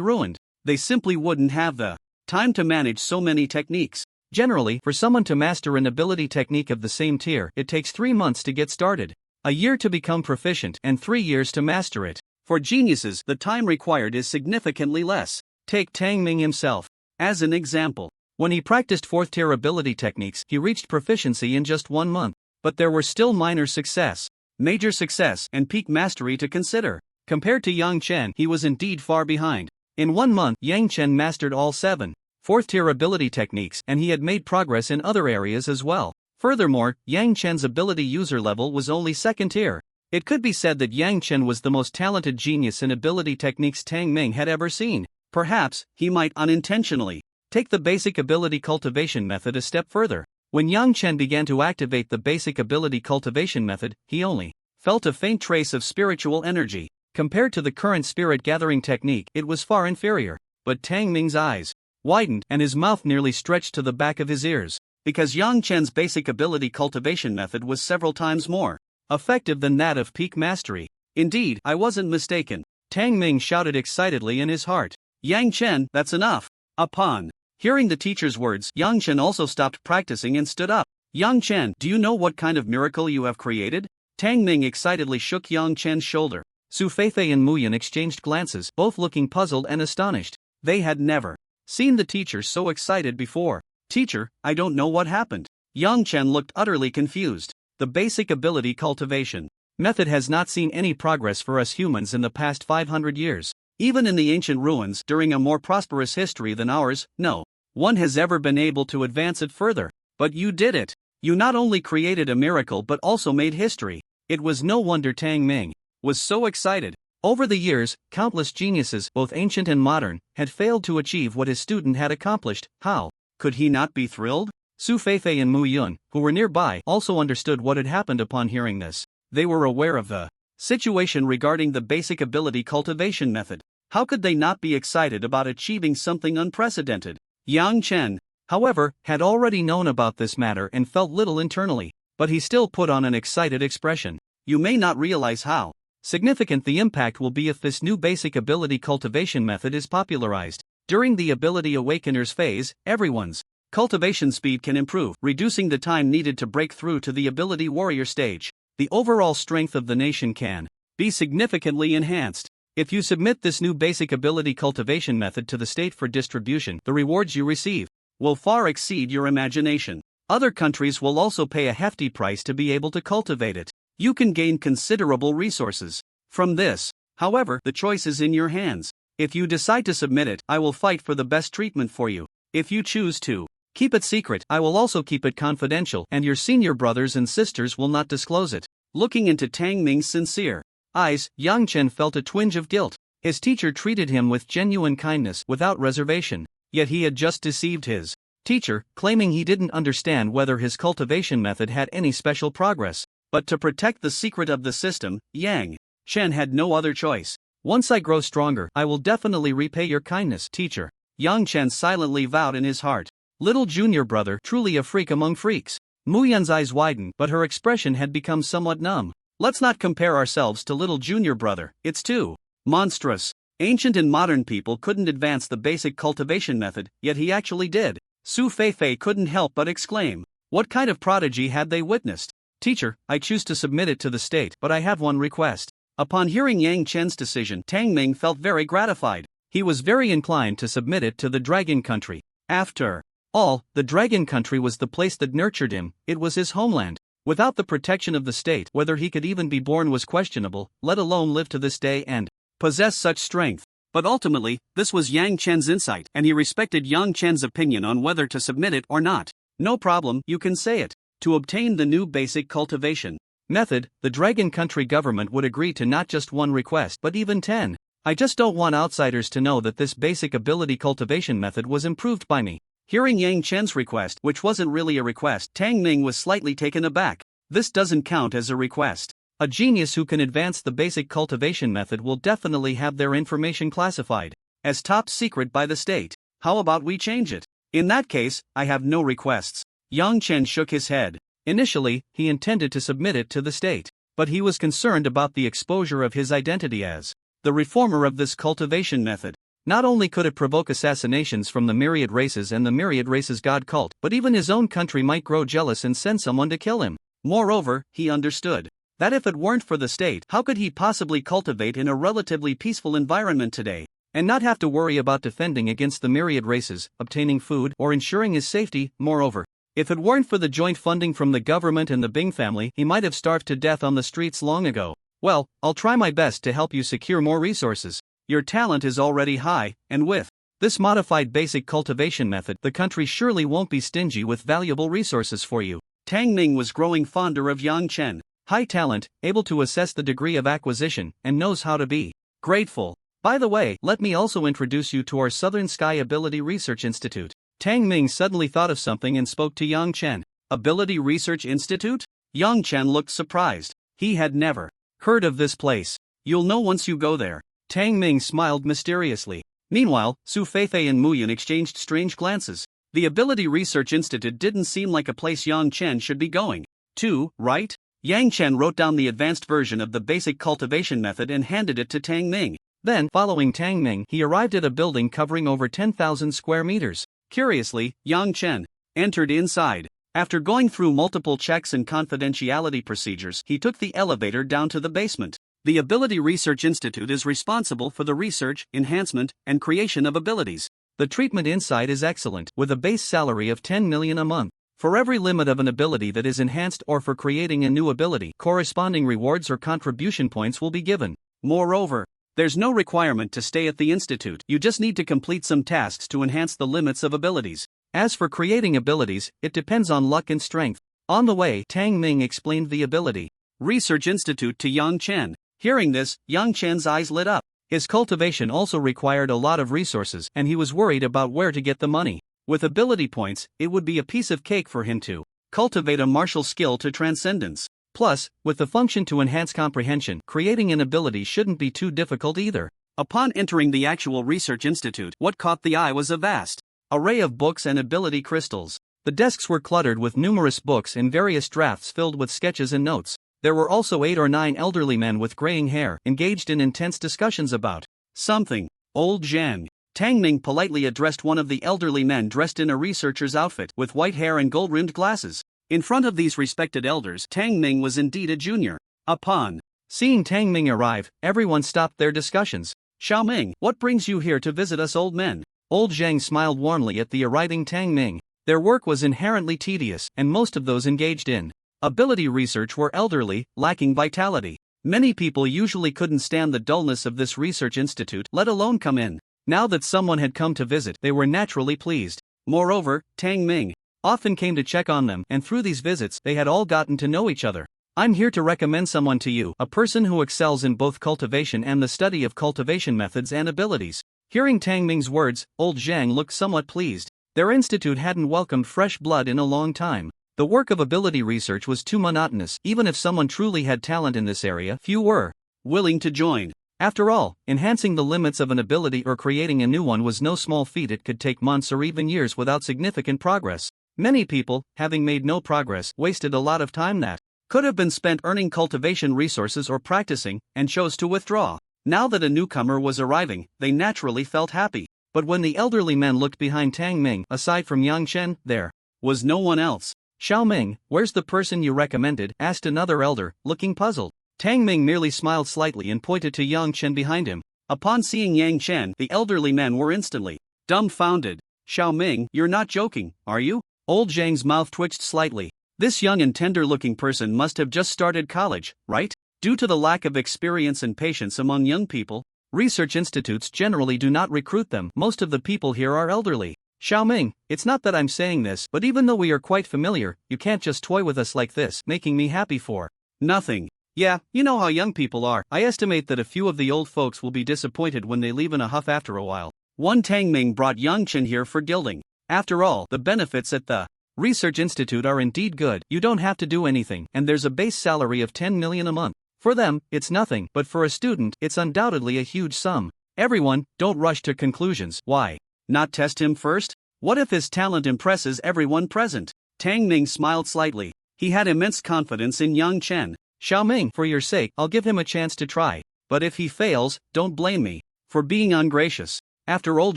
ruined. They simply wouldn't have the time to manage so many techniques. Generally, for someone to master an ability technique of the same tier, it takes 3 months to get started, a year to become proficient, and 3 years to master it. For geniuses, the time required is significantly less. Take Tang Ming himself as an example. When he practiced 4th tier ability techniques, he reached proficiency in just 1 month. But there were still minor success, major success, and peak mastery to consider. Compared to Yang Chen, he was indeed far behind. In 1 month, Yang Chen mastered all 7 4th tier ability techniques, and he had made progress in other areas as well. Furthermore, Yang Chen's ability user level was only 2nd tier. It could be said that Yang Chen was the most talented genius in ability techniques Tang Ming had ever seen. Perhaps, he might unintentionally take the basic ability cultivation method a step further. When Yang Chen began to activate the basic ability cultivation method, he only felt a faint trace of spiritual energy. Compared to the current spirit gathering technique, it was far inferior. But Tang Ming's eyes widened and his mouth nearly stretched to the back of his ears, because Yang Chen's basic ability cultivation method was several times more effective than that of peak mastery. Indeed, I wasn't mistaken. Tang Ming shouted excitedly in his heart. Yang Chen, that's enough. Upon hearing the teacher's words, Yang Chen also stopped practicing and stood up. Yang Chen, do you know what kind of miracle you have created? Tang Ming excitedly shook Yang Chen's shoulder. Su Feifei and Mu Yan exchanged glances, both looking puzzled and astonished. They had never seen the teacher so excited before. Teacher, I don't know what happened. Yang Chen looked utterly confused. The basic ability cultivation method has not seen any progress for us humans in the past 500 years. Even in the ancient ruins, during a more prosperous history than ours, no one has ever been able to advance it further. But you did it. You not only created a miracle but also made history. It was no wonder Tang Ming was so excited. Over the years, countless geniuses, both ancient and modern, had failed to achieve what his student had accomplished. How could he not be thrilled? Su Feifei and Mu Yun, who were nearby, also understood what had happened upon hearing this. They were aware of the situation regarding the basic ability cultivation method. How could they not be excited about achieving something unprecedented? Yang Chen, however, had already known about this matter and felt little internally, but he still put on an excited expression. You may not realize how Significant the impact will be if this new basic ability cultivation method is popularized. During the ability awakeners phase, everyone's cultivation speed can improve, reducing the time needed to break through to the ability warrior stage. The overall strength of the nation can be significantly enhanced. If you submit this new basic ability cultivation method to the state for distribution, the rewards you receive will far exceed your imagination. Other countries will also pay a hefty price to be able to cultivate it. You can gain considerable resources from this. However, the choice is in your hands. If you decide to submit it, I will fight for the best treatment for you. If you choose to keep it secret, I will also keep it confidential, and your senior brothers and sisters will not disclose it. Looking into Tang Ming's sincere eyes, Yang Chen felt a twinge of guilt. His teacher treated him with genuine kindness, without reservation. Yet he had just deceived his teacher, claiming he didn't understand whether his cultivation method had any special progress. But to protect the secret of the system, Yang Chen had no other choice. Once I grow stronger, I will definitely repay your kindness, teacher. Yang Chen silently vowed in his heart. Little junior brother, truly a freak among freaks. Mu Yan's eyes widened, but her expression had become somewhat numb. Let's not compare ourselves to little junior brother, it's too monstrous. Ancient and modern people couldn't advance the basic cultivation method, yet he actually did. Su Feifei couldn't help but exclaim. What kind of prodigy had they witnessed? Teacher, I choose to submit it to the state, but I have one request. Upon hearing Yang Chen's decision, Tang Ming felt very gratified. He was very inclined to submit it to the Dragon Country. After all, the Dragon Country was the place that nurtured him, it was his homeland. Without the protection of the state, whether he could even be born was questionable, let alone live to this day and possess such strength. But ultimately, this was Yang Chen's insight, and he respected Yang Chen's opinion on whether to submit it or not. No problem, you can say it. To obtain the new basic cultivation method, the Dragon Country government would agree to not just one request but even 10. I just don't want outsiders to know that this basic ability cultivation method was improved by me. Hearing Yang Chen's request, which wasn't really a request, Tang Ming was slightly taken aback. This doesn't count as a request. A genius who can advance the basic cultivation method will definitely have their information classified as top secret by the state. How about we change it? In that case, I have no requests. Yang Chen shook his head. Initially, he intended to submit it to the state, but he was concerned about the exposure of his identity as the reformer of this cultivation method. Not only could it provoke assassinations from the myriad races and the myriad races god cult, but even his own country might grow jealous and send someone to kill him. Moreover, he understood that if it weren't for the state, how could he possibly cultivate in a relatively peaceful environment today, and not have to worry about defending against the myriad races, obtaining food, or ensuring his safety? Moreover, if it weren't for the joint funding from the government and the Bing family, he might have starved to death on the streets long ago. Well, I'll try my best to help you secure more resources. Your talent is already high, and with this modified basic cultivation method, the country surely won't be stingy with valuable resources for you. Tang Ming was growing fonder of Yang Chen. High talent, able to assess the degree of acquisition, and knows how to be grateful. By the way, let me also introduce you to our Southern Sky Ability Research Institute. Tang Ming suddenly thought of something and spoke to Yang Chen. Ability Research Institute? Yang Chen looked surprised. He had never heard of this place. You'll know once you go there. Tang Ming smiled mysteriously. Meanwhile, Su Feifei and Mu Yan exchanged strange glances. The Ability Research Institute didn't seem like a place Yang Chen should be going to, right? Yang Chen wrote down the advanced version of the basic cultivation method and handed it to Tang Ming. Then, following Tang Ming, he arrived at a building covering over 10,000 square meters. Curiously, Yang Chen entered inside. After going through multiple checks and confidentiality procedures, he took the elevator down to the basement. The Ability Research Institute is responsible for the research, enhancement, and creation of abilities. The treatment inside is excellent, with a base salary of 10 million a month. For every limit of an ability that is enhanced or for creating a new ability, corresponding rewards or contribution points will be given. Moreover, there's no requirement to stay at the institute, you just need to complete some tasks to enhance the limits of abilities. As for creating abilities, it depends on luck and strength. On the way, Tang Ming explained the Ability Research Institute to Yang Chen. Hearing this, Yang Chen's eyes lit up. His cultivation also required a lot of resources, and he was worried about where to get the money. With ability points, it would be a piece of cake for him to cultivate a martial skill to transcendence. Plus, with the function to enhance comprehension, creating an ability shouldn't be too difficult either. Upon entering the actual research institute, what caught the eye was a vast array of books and ability crystals. The desks were cluttered with numerous books and various drafts filled with sketches and notes. There were also 8 or 9 elderly men with graying hair, engaged in intense discussions about something. Old Zhang. Tang Ming politely addressed one of the elderly men dressed in a researcher's outfit with white hair and gold-rimmed glasses. In front of these respected elders, Tang Ming was indeed a junior. Upon seeing Tang Ming arrive, everyone stopped their discussions. Xiao Ming, what brings you here to visit us old men? Old Zhang smiled warmly at the arriving Tang Ming. Their work was inherently tedious, and most of those engaged in ability research were elderly, lacking vitality. Many people usually couldn't stand the dullness of this research institute, let alone come in. Now that someone had come to visit, they were naturally pleased. Moreover, Tang Ming often came to check on them, and through these visits, they had all gotten to know each other. I'm here to recommend someone to you, a person who excels in both cultivation and the study of cultivation methods and abilities. Hearing Tang Ming's words, old Zhang looked somewhat pleased. Their institute hadn't welcomed fresh blood in a long time. The work of ability research was too monotonous. Even if someone truly had talent in this area, few were willing to join. After all, enhancing the limits of an ability or creating a new one was no small feat. It could take months or even years without significant progress. Many people, having made no progress, wasted a lot of time that could have been spent earning cultivation resources or practicing, and chose to withdraw. Now that a newcomer was arriving, they naturally felt happy. But when the elderly men looked behind Tang Ming, aside from Yang Chen, there was no one else. Xiao Ming, where's the person you recommended? Asked another elder, looking puzzled. Tang Ming merely smiled slightly and pointed to Yang Chen behind him. Upon seeing Yang Chen, the elderly men were instantly dumbfounded. Xiao Ming, you're not joking, are you? Old Zhang's mouth twitched slightly. This young and tender-looking person must have just started college, right? Due to the lack of experience and patience among young people, research institutes generally do not recruit them. Most of the people here are elderly. Xiao Ming, it's not that I'm saying this, but even though we are quite familiar, you can't just toy with us like this, making me happy for nothing. Yeah, you know how young people are. I estimate that a few of the old folks will be disappointed when they leave in a huff after a while. One Tang Ming brought Yang Chen here for gilding. After all, the benefits at the Research Institute are indeed good. You don't have to do anything, and there's a base salary of 10 million a month. For them, it's nothing, but for a student, it's undoubtedly a huge sum. Everyone, don't rush to conclusions. Why not test him first? What if his talent impresses everyone present? Tang Ming smiled slightly. He had immense confidence in Yang Chen. Xiao Ming, for your sake, I'll give him a chance to try. But if he fails, don't blame me for being ungracious. After old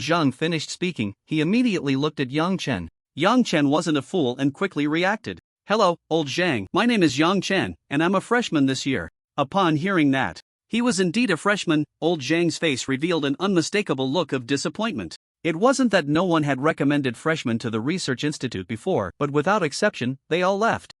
Zhang finished speaking, he immediately looked at Yang Chen. Yang Chen wasn't a fool and quickly reacted. Hello, old Zhang, my name is Yang Chen, and I'm a freshman this year. Upon hearing that he was indeed a freshman, old Zhang's face revealed an unmistakable look of disappointment. It wasn't that no one had recommended freshmen to the Research Institute before, but without exception, they all left.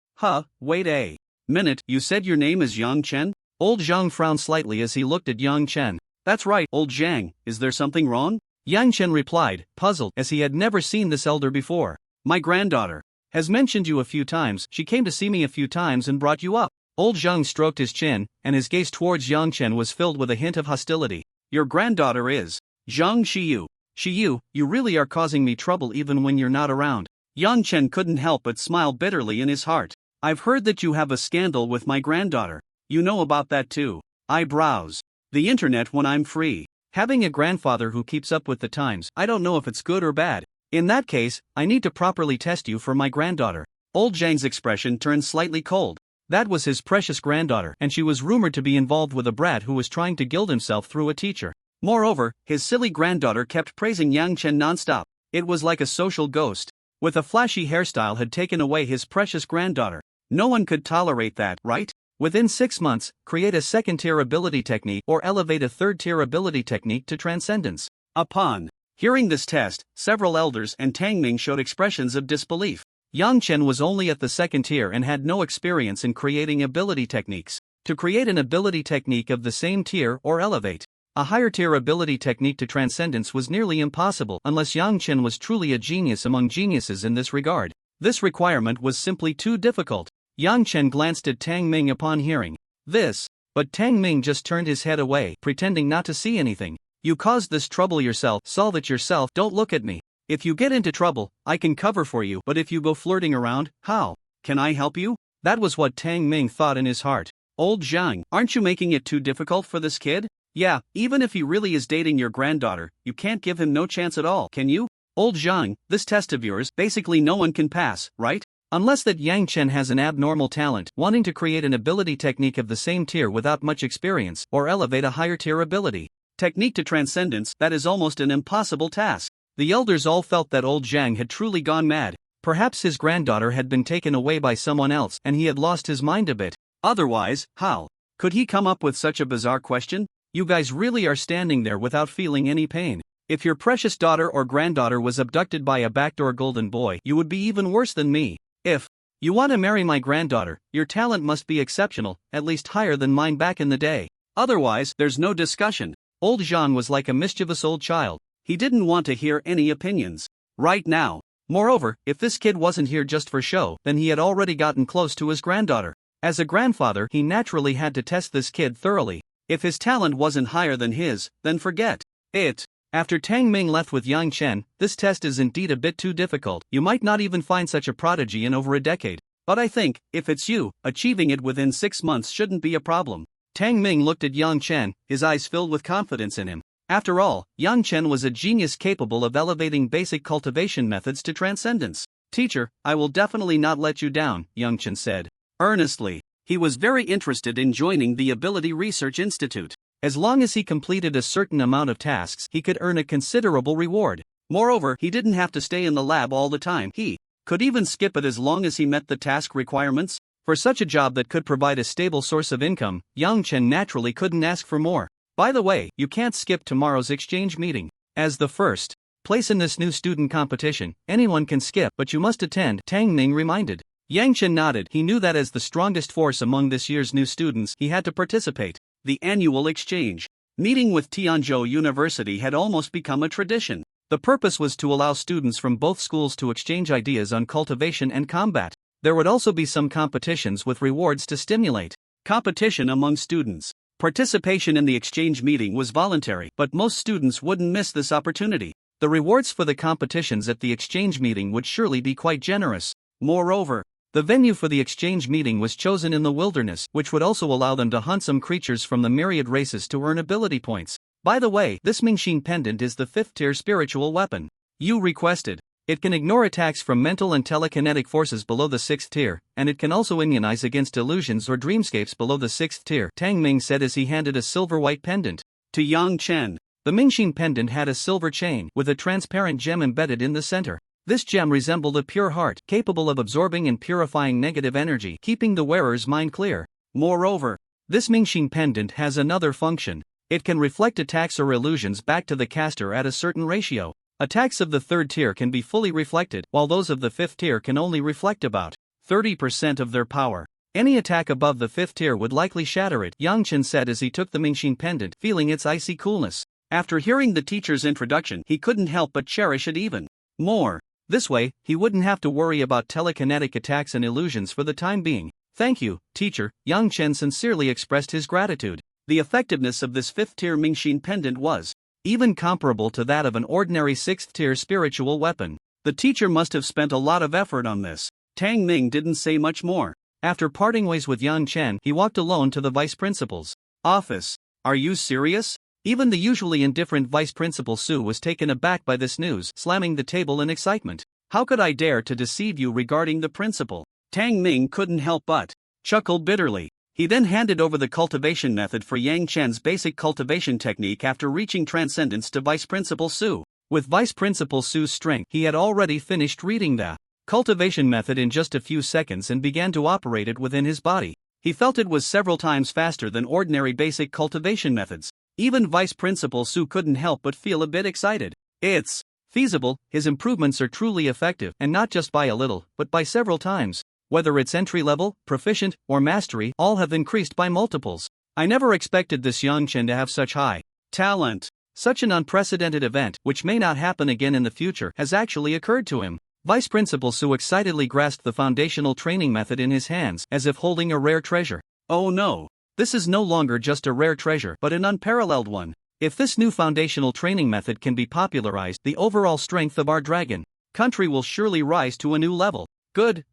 Wait a minute, you said your name is Yang Chen? Old Zhang frowned slightly as he looked at Yang Chen. That's right, old Zhang, is there something wrong? Yang Chen replied, puzzled, as he had never seen this elder before. My granddaughter has mentioned you a few times. She came to see me a few times and brought you up. Old Zhang stroked his chin, and his gaze towards Yang Chen was filled with a hint of hostility. Your granddaughter is Zhang Shiyu. Shiyu, you really are causing me trouble even when you're not around. Yang Chen couldn't help but smile bitterly in his heart. I've heard that you have a scandal with my granddaughter. You know about that too. I browse the internet when I'm free. Having a grandfather who keeps up with the times, I don't know if it's good or bad. In that case, I need to properly test you for my granddaughter. Old Zhang's expression turned slightly cold. That was his precious granddaughter, and she was rumored to be involved with a brat who was trying to gild himself through a teacher. Moreover, his silly granddaughter kept praising Yang Chen nonstop. It was like a social ghost with a flashy hairstyle had taken away his precious granddaughter. No one could tolerate that, right? Within 6 months, create a second-tier ability technique or elevate a third-tier ability technique to transcendence. Upon hearing this test, several elders and Tang Ming showed expressions of disbelief. Yang Chen was only at the second tier and had no experience in creating ability techniques. To create an ability technique of the same tier or elevate a higher tier ability technique to transcendence was nearly impossible unless Yang Chen was truly a genius among geniuses in this regard. This requirement was simply too difficult. Yang Chen glanced at Tang Ming upon hearing this, but Tang Ming just turned his head away, pretending not to see anything. You caused this trouble yourself, solve it yourself, don't look at me. If you get into trouble, I can cover for you, but if you go flirting around, how can I help you? That was what Tang Ming thought in his heart. Old Zhang, aren't you making it too difficult for this kid? Yeah, even if he really is dating your granddaughter, you can't give him no chance at all, can you? Old Zhang, this test of yours, basically no one can pass, right? Unless that Yang Chen has an abnormal talent, wanting to create an ability technique of the same tier without much experience, or elevate a higher tier ability technique to transcendence, that is almost an impossible task. The elders all felt that old Zhang had truly gone mad. Perhaps his granddaughter had been taken away by someone else and he had lost his mind a bit. Otherwise, how could he come up with such a bizarre question? You guys really are standing there without feeling any pain. If your precious daughter or granddaughter was abducted by a backdoor golden boy, you would be even worse than me. If you want to marry my granddaughter, your talent must be exceptional, at least higher than mine back in the day. Otherwise, there's no discussion. Old Jean was like a mischievous old child. He didn't want to hear any opinions right now. Moreover, if this kid wasn't here just for show, then he had already gotten close to his granddaughter. As a grandfather, he naturally had to test this kid thoroughly. If his talent wasn't higher than his, then forget it. After Tang Ming left with Yang Chen, this test is indeed a bit too difficult. You might not even find such a prodigy in over a decade. But I think, if it's you, achieving it within 6 months shouldn't be a problem. Tang Ming looked at Yang Chen, his eyes filled with confidence in him. After all, Yang Chen was a genius capable of elevating basic cultivation methods to transcendence. Teacher, I will definitely not let you down, Yang Chen said earnestly. He was very interested in joining the Ability Research Institute. As long as he completed a certain amount of tasks, he could earn a considerable reward. Moreover, he didn't have to stay in the lab all the time. He could even skip it as long as he met the task requirements. For such a job that could provide a stable source of income, Yang Chen naturally couldn't ask for more. By the way, you can't skip tomorrow's exchange meeting. As the first place in this new student competition, anyone can skip, but you must attend, Tang Ming reminded. Yang Chen nodded. He knew that as the strongest force among this year's new students, he had to participate. The annual exchange meeting with Tianzhou University had almost become a tradition. The purpose was to allow students from both schools to exchange ideas on cultivation and combat. There would also be some competitions with rewards to stimulate competition among students. Participation in the exchange meeting was voluntary, but most students wouldn't miss this opportunity. The rewards for the competitions at the exchange meeting would surely be quite generous. Moreover, the venue for the exchange meeting was chosen in the wilderness, which would also allow them to hunt some creatures from the myriad races to earn ability points. By the way, this Mingxin pendant is the 5th tier spiritual weapon you requested. It can ignore attacks from mental and telekinetic forces below the 6th tier, and it can also immunize against illusions or dreamscapes below the 6th tier, Tang Ming said as he handed a silver-white pendant to Yang Chen. The Mingxin pendant had a silver chain with a transparent gem embedded in the center. This gem resembled a pure heart, capable of absorbing and purifying negative energy, keeping the wearer's mind clear. Moreover, this Mingxin pendant has another function. It can reflect attacks or illusions back to the caster at a certain ratio. Attacks of the 3rd tier can be fully reflected, while those of the 5th tier can only reflect about 30% of their power. Any attack above the 5th tier would likely shatter it, Yang Chen said as he took the Mingxin pendant, feeling its icy coolness. After hearing the teacher's introduction, he couldn't help but cherish it even more. This way, he wouldn't have to worry about telekinetic attacks and illusions for the time being. Thank you, teacher, Yang Chen sincerely expressed his gratitude. The effectiveness of this 5th tier Mingxin pendant was even comparable to that of an ordinary 6th tier spiritual weapon. The teacher must have spent a lot of effort on this. Tang Ming didn't say much more. After parting ways with Yang Chen, he walked alone to the vice principal's office. Are you serious? Even the usually indifferent vice principal Su was taken aback by this news, slamming the table in excitement. How could I dare to deceive you regarding the principal? Tang Ming couldn't help but chuckle bitterly. He then handed over the cultivation method for Yang Chen's basic cultivation technique after reaching transcendence to Vice Principal Su. With Vice Principal Su's strength, he had already finished reading the cultivation method in just a few seconds and began to operate it within his body. He felt it was several times faster than ordinary basic cultivation methods. Even Vice Principal Su couldn't help but feel a bit excited. It's feasible, his improvements are truly effective, and not just by a little, but by several times. Whether it's entry level, proficient, or mastery, all have increased by multiples. I never expected this Yang Chen to have such high talent. Such an unprecedented event, which may not happen again in the future, has actually occurred to him. Vice Principal Su excitedly grasped the foundational training method in his hands, as if holding a rare treasure. Oh no! This is no longer just a rare treasure, but an unparalleled one. If this new foundational training method can be popularized, the overall strength of our dragon country will surely rise to a new level. Good.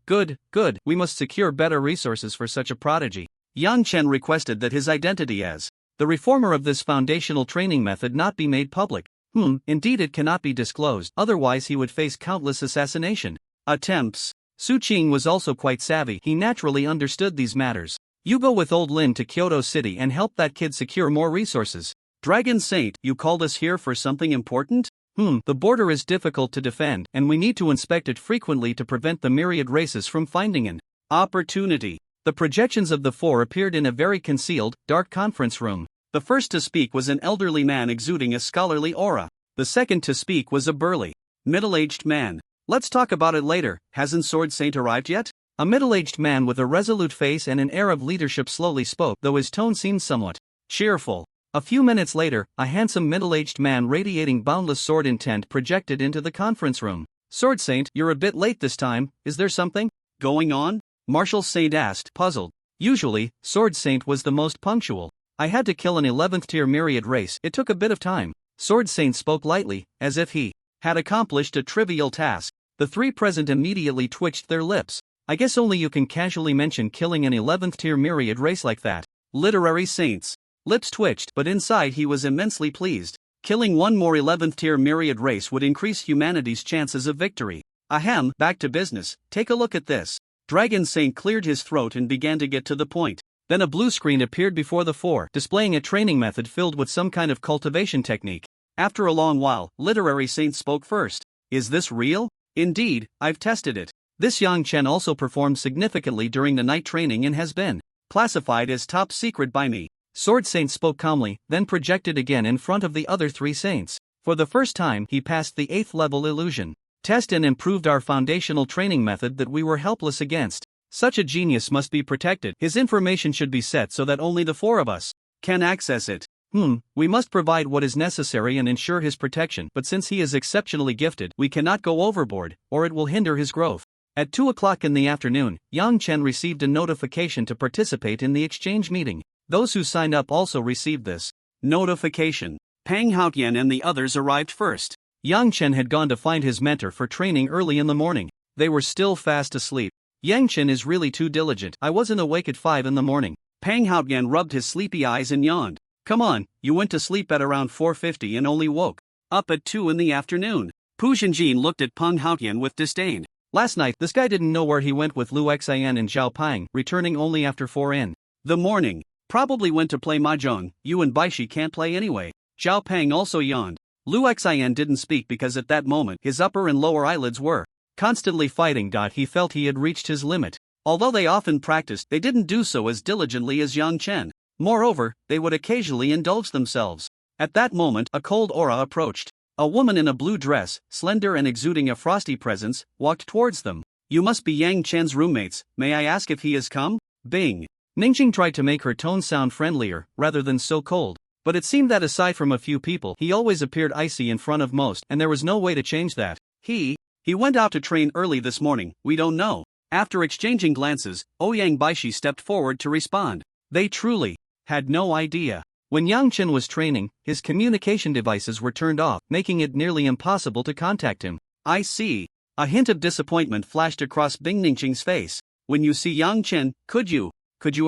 We must secure better resources for such a prodigy. Yang Chen requested that his identity as the reformer of this foundational training method not be made public. Indeed it cannot be disclosed, otherwise he would face countless assassination attempts. Su Qing was also quite savvy, he naturally understood these matters. You go with old Lin to Kyoto City and help that kid secure more resources. Dragon Saint, you called us here for something important? The border is difficult to defend, and we need to inspect it frequently to prevent the myriad races from finding an opportunity. The projections of the four appeared in a very concealed, dark conference room. The first to speak was an elderly man exuding a scholarly aura. The second to speak was a burly, middle-aged man. Let's talk about it later. Hasn't Sword Saint arrived yet? A middle-aged man with a resolute face and an air of leadership slowly spoke, though his tone seemed somewhat cheerful. A few minutes later, a handsome middle-aged man radiating boundless sword intent projected into the conference room. Sword Saint, you're a bit late this time. Is there something going on? Marshal Saint asked, puzzled. Usually, Sword Saint was the most punctual. I had to kill an 11th tier myriad race. It took a bit of time. Sword Saint spoke lightly, as if he had accomplished a trivial task. The three present immediately twitched their lips. I guess only you can casually mention killing an 11th tier myriad race like that. Literary Saint's lips twitched, but inside he was immensely pleased. Killing one more 11th tier myriad race would increase humanity's chances of victory. Ahem, back to business. Take a look at this. Dragon Saint cleared his throat and began to get to the point. Then a blue screen appeared before the four, displaying a training method filled with some kind of cultivation technique. After a long while, Literary Saint spoke first. Is this real? Indeed, I've tested it. This Yang Chen also performed significantly during the night training and has been classified as top secret by me. Sword Saint spoke calmly, then projected again in front of the other three saints. For the first time, he passed the 8th level illusion test and improved our foundational training method that we were helpless against. Such a genius must be protected. His information should be set so that only the four of us can access it. We must provide what is necessary and ensure his protection, but since he is exceptionally gifted, we cannot go overboard, or it will hinder his growth. At 2 o'clock in the afternoon, Yang Chen received a notification to participate in the exchange meeting. Those who signed up also received this notification. Pang Haotian and the others arrived first. Yang Chen had gone to find his mentor for training early in the morning. They were still fast asleep. Yang Chen is really too diligent. I wasn't awake at 5 in the morning. Pang Haotian rubbed his sleepy eyes and yawned. Come on, you went to sleep at around 4:50 and only woke up at 2 in the afternoon. Pu Zhenjin looked at Pang Haotian with disdain. Last night, this guy didn't know where he went with Lu Xian and Zhao Pang, returning only after 4 in the morning. Probably went to play mahjong. You and Baishi can't play anyway. Zhao Pang also yawned. Lu Xian didn't speak because at that moment his upper and lower eyelids were constantly fighting. He felt he had reached his limit. Although they often practiced, they didn't do so as diligently as Yang Chen. Moreover, they would occasionally indulge themselves. At that moment, a cold aura approached. A woman in a blue dress, slender and exuding a frosty presence, walked towards them. You must be Yang Chen's roommates. May I ask if he has come? Bing. Ningxing tried to make her tone sound friendlier, rather than so cold. But it seemed that aside from a few people, he always appeared icy in front of most, and there was no way to change that. He went out to train early this morning. We don't know. After exchanging glances, Ouyang Baishi stepped forward to respond. They truly had no idea. When Yang Chen was training, his communication devices were turned off, making it nearly impossible to contact him. I see. A hint of disappointment flashed across Bing Ningxing's face. When you see Yang Chen, could you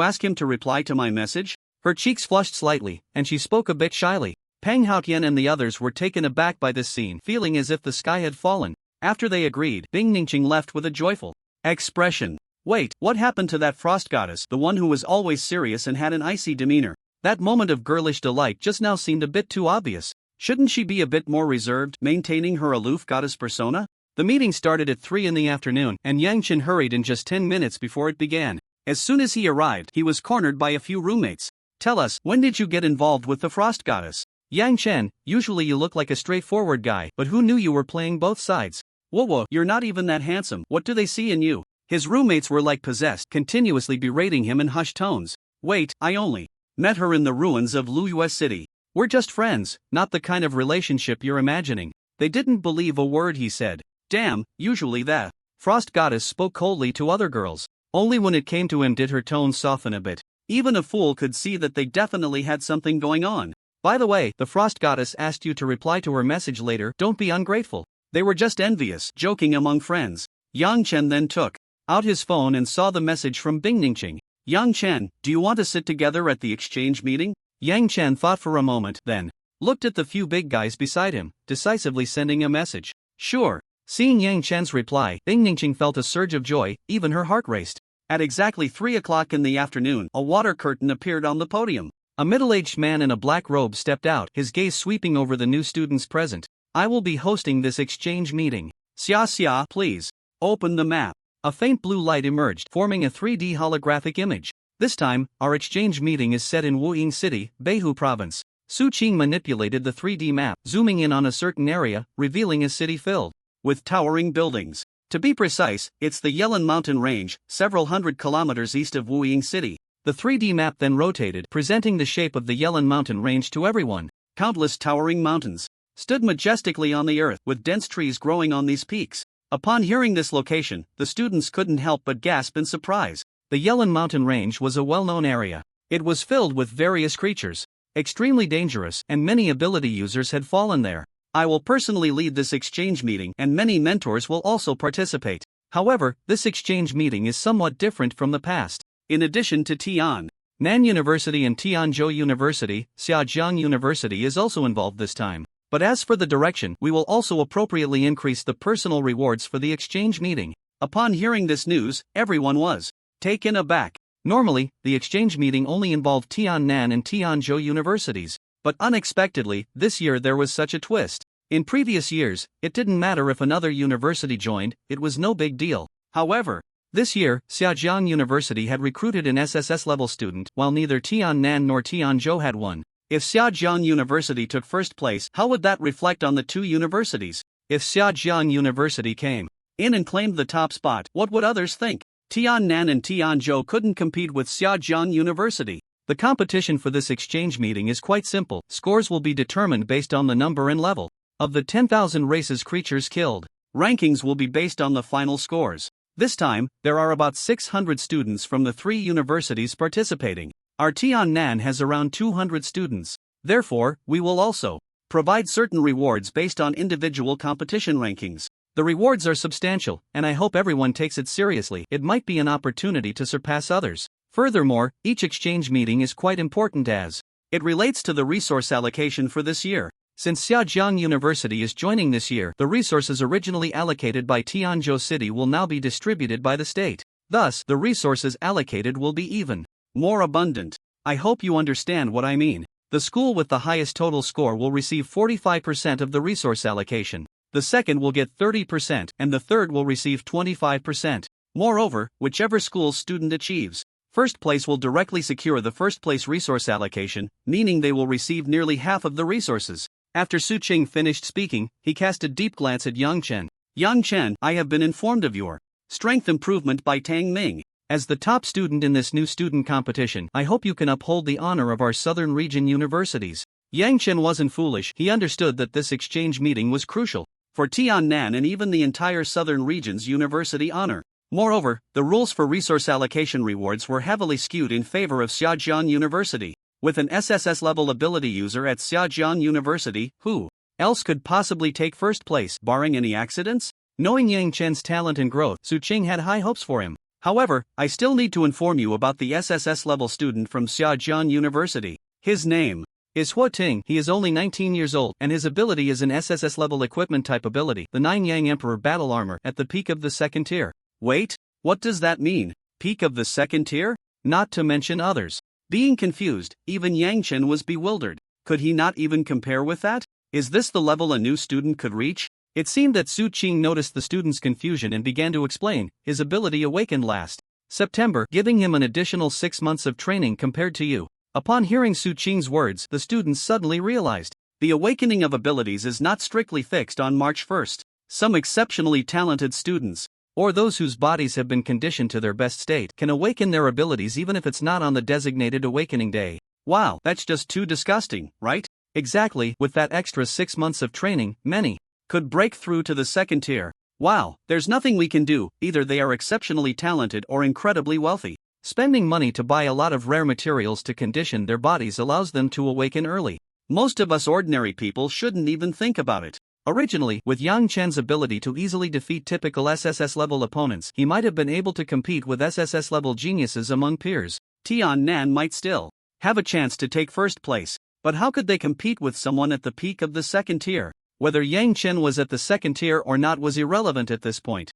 ask him to reply to my message? Her cheeks flushed slightly, and she spoke a bit shyly. Pang Haotian and the others were taken aback by this scene, feeling as if the sky had fallen. After they agreed, Bing Ningxing left with a joyful expression. Wait, what happened to that frost goddess, the one who was always serious and had an icy demeanor? That moment of girlish delight just now seemed a bit too obvious. Shouldn't she be a bit more reserved, maintaining her aloof goddess persona? The meeting started at 3 in the afternoon, and Yang Chen hurried in just 10 minutes before it began. As soon as he arrived, he was cornered by a few roommates. Tell us, when did you get involved with the frost goddess? Yang Chen, usually you look like a straightforward guy, but who knew you were playing both sides? Whoa, you're not even that handsome. What do they see in you? His roommates were like possessed, continuously berating him in hushed tones. Wait, I only met her in the ruins of Luyue City. We're just friends, not the kind of relationship you're imagining. They didn't believe a word he said. Damn, usually the frost goddess spoke coldly to other girls. Only when it came to him did her tone soften a bit. Even a fool could see that they definitely had something going on. By the way, the frost goddess asked you to reply to her message later. Don't be ungrateful. They were just envious, joking among friends. Yang Chen then took out his phone and saw the message from Bing Ningxing. Yang Chen, do you want to sit together at the exchange meeting? Yang Chen thought for a moment, then looked at the few big guys beside him, decisively sending a message. Sure. Seeing Yang Chen's reply, Bing Ningqing felt a surge of joy, even her heart raced. At exactly 3 o'clock in the afternoon, a water curtain appeared on the podium. A middle-aged man in a black robe stepped out, his gaze sweeping over the new students present. I will be hosting this exchange meeting. Xia, please. Open the map. A faint blue light emerged, forming a 3D holographic image. This time, our exchange meeting is set in Wuying City, Beihu Province. Su Qing manipulated the 3D map, zooming in on a certain area, revealing a city filled with towering buildings. To be precise, it's the Yelin Mountain Range, several hundred kilometers east of Wuying City. The 3D map then rotated, presenting the shape of the Yelin Mountain Range to everyone. Countless towering mountains stood majestically on the earth, with dense trees growing on these peaks. Upon hearing this location, the students couldn't help but gasp in surprise. The Yelin Mountain Range was a well-known area. It was filled with various creatures, extremely dangerous, and many ability users had fallen there. I will personally lead this exchange meeting, and many mentors will also participate. However, this exchange meeting is somewhat different from the past. In addition to Tiannan University and Tianzhou University, Xiajiang University is also involved this time. But as for the direction, we will also appropriately increase the personal rewards for the exchange meeting. Upon hearing this news, everyone was taken aback. Normally, the exchange meeting only involved Tiannan and Tianzhou universities. But unexpectedly, this year there was such a twist. In previous years, it didn't matter if another university joined, it was no big deal. However, this year, Xiajiang University had recruited an SSS-level student, while neither Tiannan nor Tianzhou had one. If Xiajiang University took first place, how would that reflect on the two universities? If Xiajiang University came in and claimed the top spot, what would others think? Tiannan and Tianzhou couldn't compete with Xiajiang University. The competition for this exchange meeting is quite simple. Scores will be determined based on the number and level of the 10,000 races creatures killed. Rankings will be based on the final scores. This time, there are about 600 students from the 3 universities participating. Our Tiannan has around 200 students. Therefore, we will also provide certain rewards based on individual competition rankings. The rewards are substantial, and I hope everyone takes it seriously. It might be an opportunity to surpass others. Furthermore, each exchange meeting is quite important as it relates to the resource allocation for this year. Since Xiajiang University is joining this year, the resources originally allocated by Tianzhou City will now be distributed by the state. Thus, the resources allocated will be even more abundant. I hope you understand what I mean. The school with the highest total score will receive 45% of the resource allocation. The second will get 30%, and the third will receive 25%. Moreover, whichever school's student achieves first place will directly secure the first place resource allocation, meaning they will receive nearly half of the resources. After Su Qing finished speaking, he cast a deep glance at Yang Chen. Yang Chen, I have been informed of your strength improvement by Tang Ming. As the top student in this new student competition, I hope you can uphold the honor of our southern region universities. Yang Chen wasn't foolish. He understood that this exchange meeting was crucial for Tiannan and even the entire southern region's university honor. Moreover, the rules for resource allocation rewards were heavily skewed in favor of Xiajiang University. With an SSS-level ability user at Xiajiang University, who else could possibly take first place, barring any accidents? Knowing Yang Chen's talent and growth, Su Qing had high hopes for him. However, I still need to inform you about the SSS-level student from Xiajiang University. His name is Huo Ting. He is only 19 years old, and his ability is an SSS-level equipment type ability, the 9 Yang Emperor Battle Armor, at the peak of the second tier. Wait, what does that mean? Peak of the second tier? Not to mention others. Being confused, even Yang Chen was bewildered. Could he not even compare with that? Is this the level a new student could reach? It seemed that Su Qing noticed the student's confusion and began to explain. His ability awakened last September, giving him an additional 6 months of training compared to you. Upon hearing Su Qing's words, the students suddenly realized the awakening of abilities is not strictly fixed on March 1st. Some exceptionally talented students, or those whose bodies have been conditioned to their best state, can awaken their abilities even if it's not on the designated awakening day. Wow, that's just too disgusting, right? Exactly, with that extra 6 months of training, many could break through to the second tier. Wow, there's nothing we can do. Either they are exceptionally talented or incredibly wealthy. Spending money to buy a lot of rare materials to condition their bodies allows them to awaken early. Most of us ordinary people shouldn't even think about it. Originally, with Yang Chen's ability to easily defeat typical SSS-level opponents, he might have been able to compete with SSS-level geniuses among peers. Tiannan might still have a chance to take first place, but how could they compete with someone at the peak of the second tier? Whether Yang Chen was at the second tier or not was irrelevant at this point.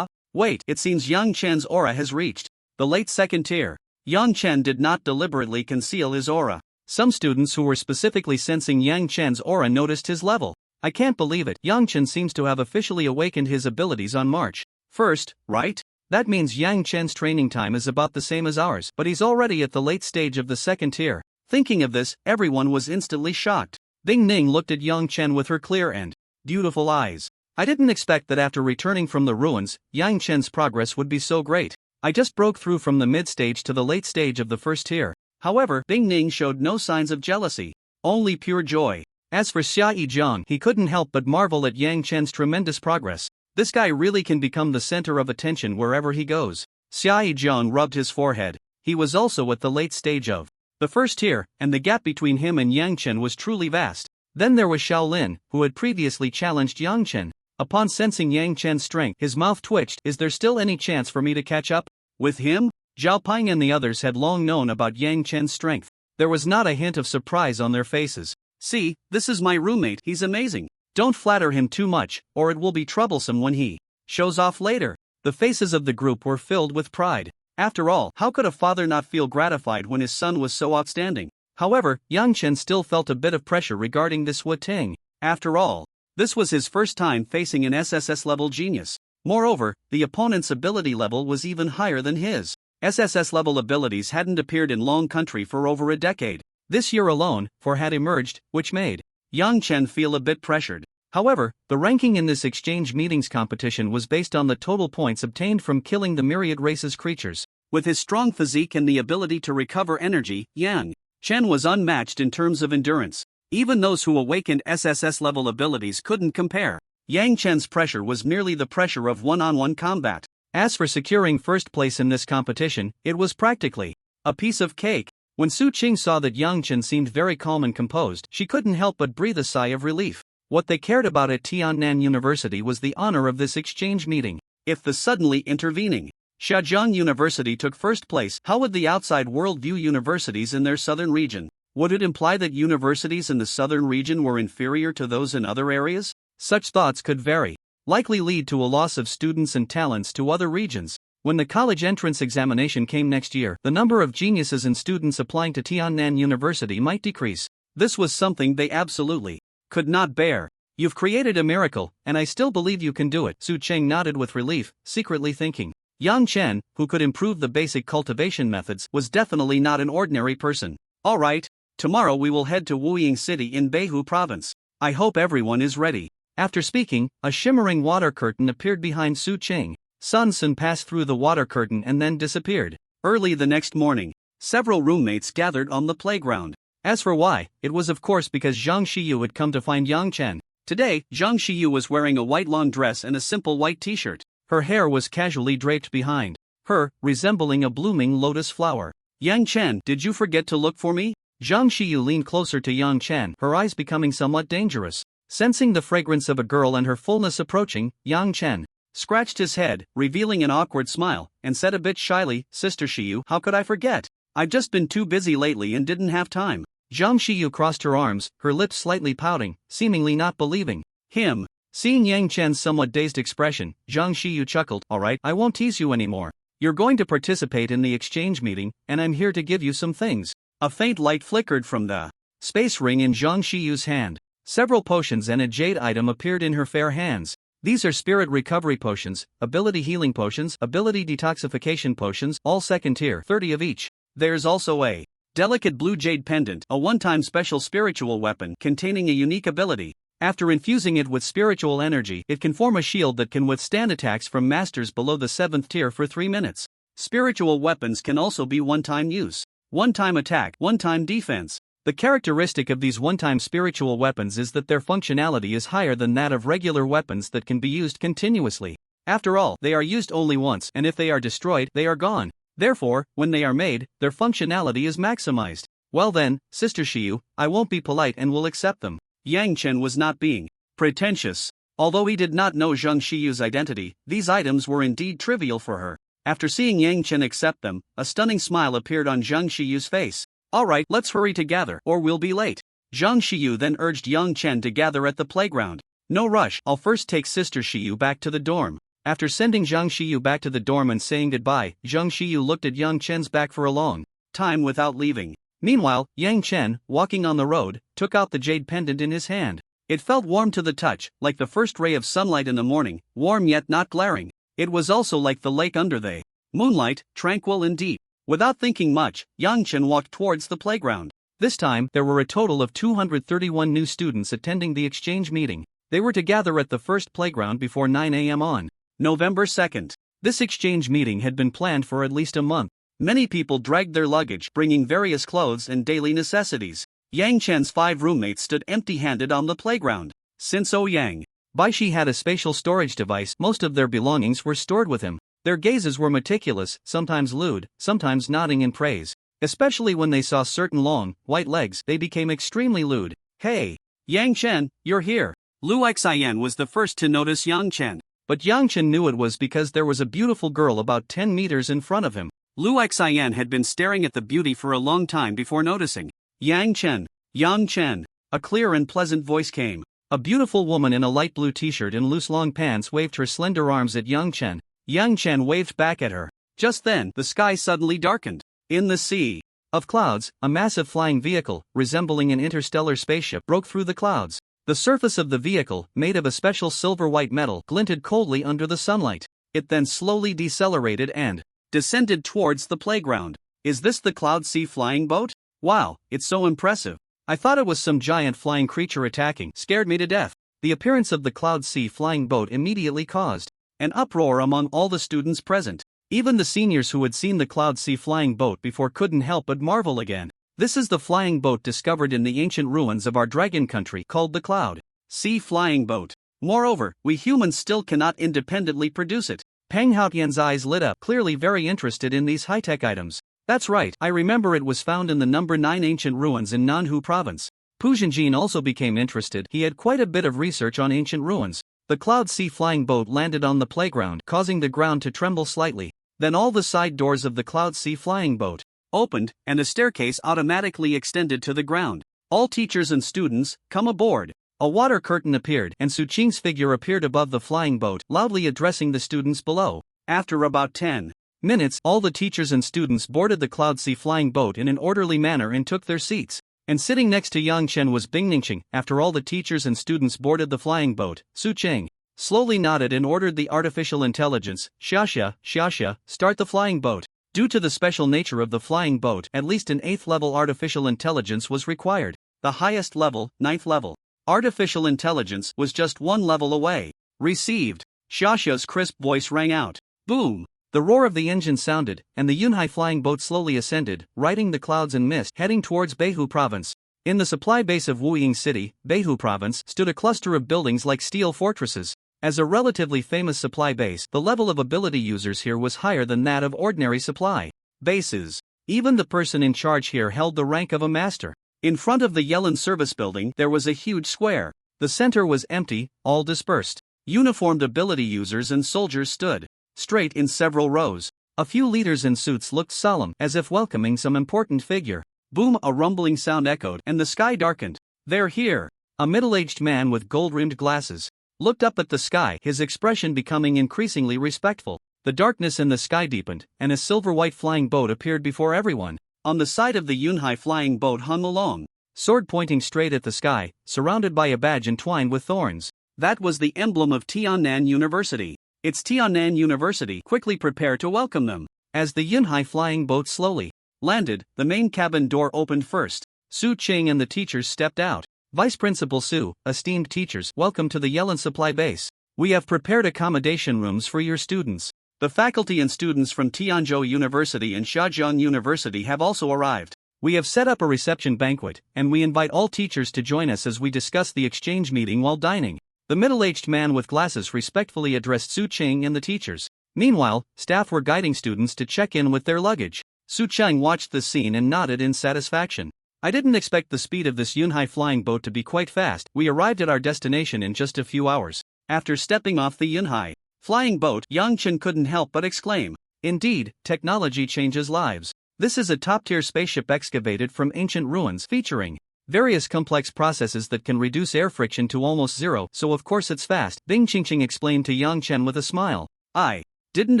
Wait, it seems Yang Chen's aura has reached the late second tier. Yang Chen did not deliberately conceal his aura. Some students who were specifically sensing Yang Chen's aura noticed his level. I can't believe it, Yang Chen seems to have officially awakened his abilities on March 1st, right? That means Yang Chen's training time is about the same as ours, but he's already at the late stage of the second tier. Thinking of this, everyone was instantly shocked. Ding Ning looked at Yang Chen with her clear and beautiful eyes. I didn't expect that after returning from the ruins, Yang Chen's progress would be so great. I just broke through from the mid-stage to the late stage of the first tier. However, Ding Ning showed no signs of jealousy, only pure joy. As for Xia Yizhang, he couldn't help but marvel at Yang Chen's tremendous progress. This guy really can become the center of attention wherever he goes. Xia Yizhang rubbed his forehead. He was also at the late stage of the first tier, and the gap between him and Yang Chen was truly vast. Then there was Shaolin, who had previously challenged Yang Chen. Upon sensing Yang Chen's strength, his mouth twitched. Is there still any chance for me to catch up with him? Zhao Ping and the others had long known about Yang Chen's strength. There was not a hint of surprise on their faces. See, this is my roommate, he's amazing. Don't flatter him too much, or it will be troublesome when he shows off later. The faces of the group were filled with pride. After all, how could a father not feel gratified when his son was so outstanding? However, Yang Chen still felt a bit of pressure regarding this Wu Ting. After all, this was his first time facing an SSS-level genius. Moreover, the opponent's ability level was even higher than his. SSS-level abilities hadn't appeared in Long Country for over a decade. This year alone, 4 had emerged, which made Yang Chen feel a bit pressured. However, the ranking in this exchange meetings competition was based on the total points obtained from killing the myriad races creatures. With his strong physique and the ability to recover energy, Yang Chen was unmatched in terms of endurance. Even those who awakened SSS-level abilities couldn't compare. Yang Chen's pressure was merely the pressure of one-on-one combat. As for securing first place in this competition, it was practically a piece of cake. When Su Qing saw that Yang Chen seemed very calm and composed, she couldn't help but breathe a sigh of relief. What they cared about at Tiannan University was the honor of this exchange meeting. If the suddenly intervening Zhejiang University took first place, how would the outside world view universities in their southern region? Would it imply that universities in the southern region were inferior to those in other areas? Such thoughts could very likely lead to a loss of students and talents to other regions. When the college entrance examination came next year, the number of geniuses and students applying to Tiannan University might decrease. This was something they absolutely could not bear. You've created a miracle, and I still believe you can do it. Su Cheng nodded with relief, secretly thinking. Yang Chen, who could improve the basic cultivation methods, was definitely not an ordinary person. Alright, tomorrow we will head to Wuying City in Beihu Province. I hope everyone is ready. After speaking, a shimmering water curtain appeared behind Su Cheng. Sun Sun passed through the water curtain and then disappeared. Early the next morning, several roommates gathered on the playground. As for why, it was of course because Zhang Xiyu had come to find Yang Chen. Today, Zhang Xiyu was wearing a white long dress and a simple white t-shirt. Her hair was casually draped behind her, resembling a blooming lotus flower. Yang Chen, did you forget to look for me? Zhang Xiyu leaned closer to Yang Chen, her eyes becoming somewhat dangerous. Sensing the fragrance of a girl and her fullness approaching, Yang Chen scratched his head, revealing an awkward smile, and said a bit shyly, Sister Xiyu, how could I forget? I've just been too busy lately and didn't have time. Zhang Xiyu crossed her arms, her lips slightly pouting, seemingly not believing him. Seeing Yang Chen's somewhat dazed expression, Zhang Xiyu chuckled, alright, I won't tease you anymore. You're going to participate in the exchange meeting, and I'm here to give you some things. A faint light flickered from the space ring in Zhang Xiyu's hand. Several potions and a jade item appeared in her fair hands. These are spirit recovery potions, ability healing potions, ability detoxification potions, all second tier, 30 of each. There's also a delicate blue jade pendant, a one-time special spiritual weapon containing a unique ability. After infusing it with spiritual energy, it can form a shield that can withstand attacks from masters below the 7th tier for 3 minutes. Spiritual weapons can also be one-time use. One-time attack, one-time defense. The characteristic of these one-time spiritual weapons is that their functionality is higher than that of regular weapons that can be used continuously. After all, they are used only once, and if they are destroyed, they are gone. Therefore, when they are made, their functionality is maximized. Well then, Sister Xiyu, I won't be polite and will accept them. Yang Chen was not being pretentious. Although he did not know Zhang Xiyu's identity, these items were indeed trivial for her. After seeing Yang Chen accept them, a stunning smile appeared on Zhang Xiyu's face. Alright, let's hurry to gather, or we'll be late. Zhang Xiyu then urged Yang Chen to gather at the playground. No rush, I'll first take Sister Shiyu back to the dorm. After sending Zhang Shiyu back to the dorm and saying goodbye, Zhang Shiyu looked at Yang Chen's back for a long time without leaving. Meanwhile, Yang Chen, walking on the road, took out the jade pendant in his hand. It felt warm to the touch, like the first ray of sunlight in the morning, warm yet not glaring. It was also like the lake under the moonlight, tranquil and deep. Without thinking much, Yang Chen walked towards the playground. This time, there were a total of 231 new students attending the exchange meeting. They were to gather at the first playground before 9 a.m. on November 2nd. This exchange meeting had been planned for at least a month. Many people dragged their luggage, bringing various clothes and daily necessities. Yang Chen's 5 roommates stood empty-handed on the playground. Since Yang Baishi had a spatial storage device, most of their belongings were stored with him. Their gazes were meticulous, sometimes lewd, sometimes nodding in praise. Especially when they saw certain long, white legs, they became extremely lewd. Hey! Yang Chen, you're here! Lu Xian was the first to notice Yang Chen. But Yang Chen knew it was because there was a beautiful girl about 10 meters in front of him. Lu Xian had been staring at the beauty for a long time before noticing. Yang Chen! Yang Chen! A clear and pleasant voice came. A beautiful woman in a light blue t-shirt and loose long pants waved her slender arms at Yang Chen. Yang Chen waved back at her. Just then, the sky suddenly darkened. In the sea of clouds, a massive flying vehicle, resembling an interstellar spaceship, broke through the clouds. The surface of the vehicle, made of a special silver-white metal, glinted coldly under the sunlight. It then slowly decelerated and descended towards the playground. Is this the Cloud Sea flying boat? Wow, it's so impressive. I thought it was some giant flying creature attacking. Scared me to death. The appearance of the Cloud Sea flying boat immediately caused an uproar among all the students present. Even the seniors who had seen the Cloud Sea flying boat before couldn't help but marvel again. This is the flying boat discovered in the ancient ruins of our dragon country called the Cloud Sea flying boat. Moreover, we humans still cannot independently produce it. Peng Haotian's eyes lit up, clearly very interested in these high-tech items. That's right, I remember it was found in the number 9 ancient ruins in Nanhu province. Pu Zhenjin also became interested. He had quite a bit of research on ancient ruins. The Cloud Sea flying boat landed on the playground, causing the ground to tremble slightly. Then all the side doors of the Cloud Sea flying boat opened, and a staircase automatically extended to the ground. All teachers and students, come aboard. A water curtain appeared, and Su Qing's figure appeared above the flying boat, loudly addressing the students below. After about 10 minutes, all the teachers and students boarded the Cloud Sea flying boat in an orderly manner and took their seats. And sitting next to Yang Chen was Bing Ningqing. After all the teachers and students boarded the flying boat, Su Qing slowly nodded and ordered the artificial intelligence, Xia, start the flying boat. Due to the special nature of the flying boat, at least an 8th level artificial intelligence was required. The highest level, 9th level, artificial intelligence was just 1 level away. Received. Xiaxia's crisp voice rang out. Boom! The roar of the engine sounded, and the Yunhai flying boat slowly ascended, riding the clouds and mist, heading towards Beihu province. In the supply base of Wuying City, Beihu province, stood a cluster of buildings like steel fortresses. As a relatively famous supply base, the level of ability users here was higher than that of ordinary supply bases. Even the person in charge here held the rank of a master. In front of the Yellen service building, there was a huge square. The center was empty, all dispersed. Uniformed ability users and soldiers stood straight in several rows. A few leaders in suits looked solemn, as if welcoming some important figure. Boom! A rumbling sound echoed, and the sky darkened. They're here. A middle-aged man with gold-rimmed glasses looked up at the sky, his expression becoming increasingly respectful. The darkness in the sky deepened, and a silver-white flying boat appeared before everyone. On the side of the Yunhai flying boat hung a long sword pointing straight at the sky, surrounded by a badge entwined with thorns. That was the emblem of Tiannan University. It's Tiannan University. Quickly prepare to welcome them. As the Yunhai flying boat slowly landed, the main cabin door opened first. Su Qing and the teachers stepped out. Vice Principal Su, esteemed teachers, welcome to the Yellen supply base. We have prepared accommodation rooms for your students. The faculty and students from Tianzhou University and Shajiang University have also arrived. We have set up a reception banquet, and we invite all teachers to join us as we discuss the exchange meeting while dining. The middle-aged man with glasses respectfully addressed Su Qing and the teachers. Meanwhile, staff were guiding students to check in with their luggage. Su Qing watched the scene and nodded in satisfaction. I didn't expect the speed of this Yunhai flying boat to be quite fast. We arrived at our destination in just a few hours. After stepping off the Yunhai flying boat, Yang Chen couldn't help but exclaim. Indeed, technology changes lives. This is a top-tier spaceship excavated from ancient ruins, featuring various complex processes that can reduce air friction to almost zero, so of course it's fast, Bing Qingqing explained to Yang Chen with a smile. I didn't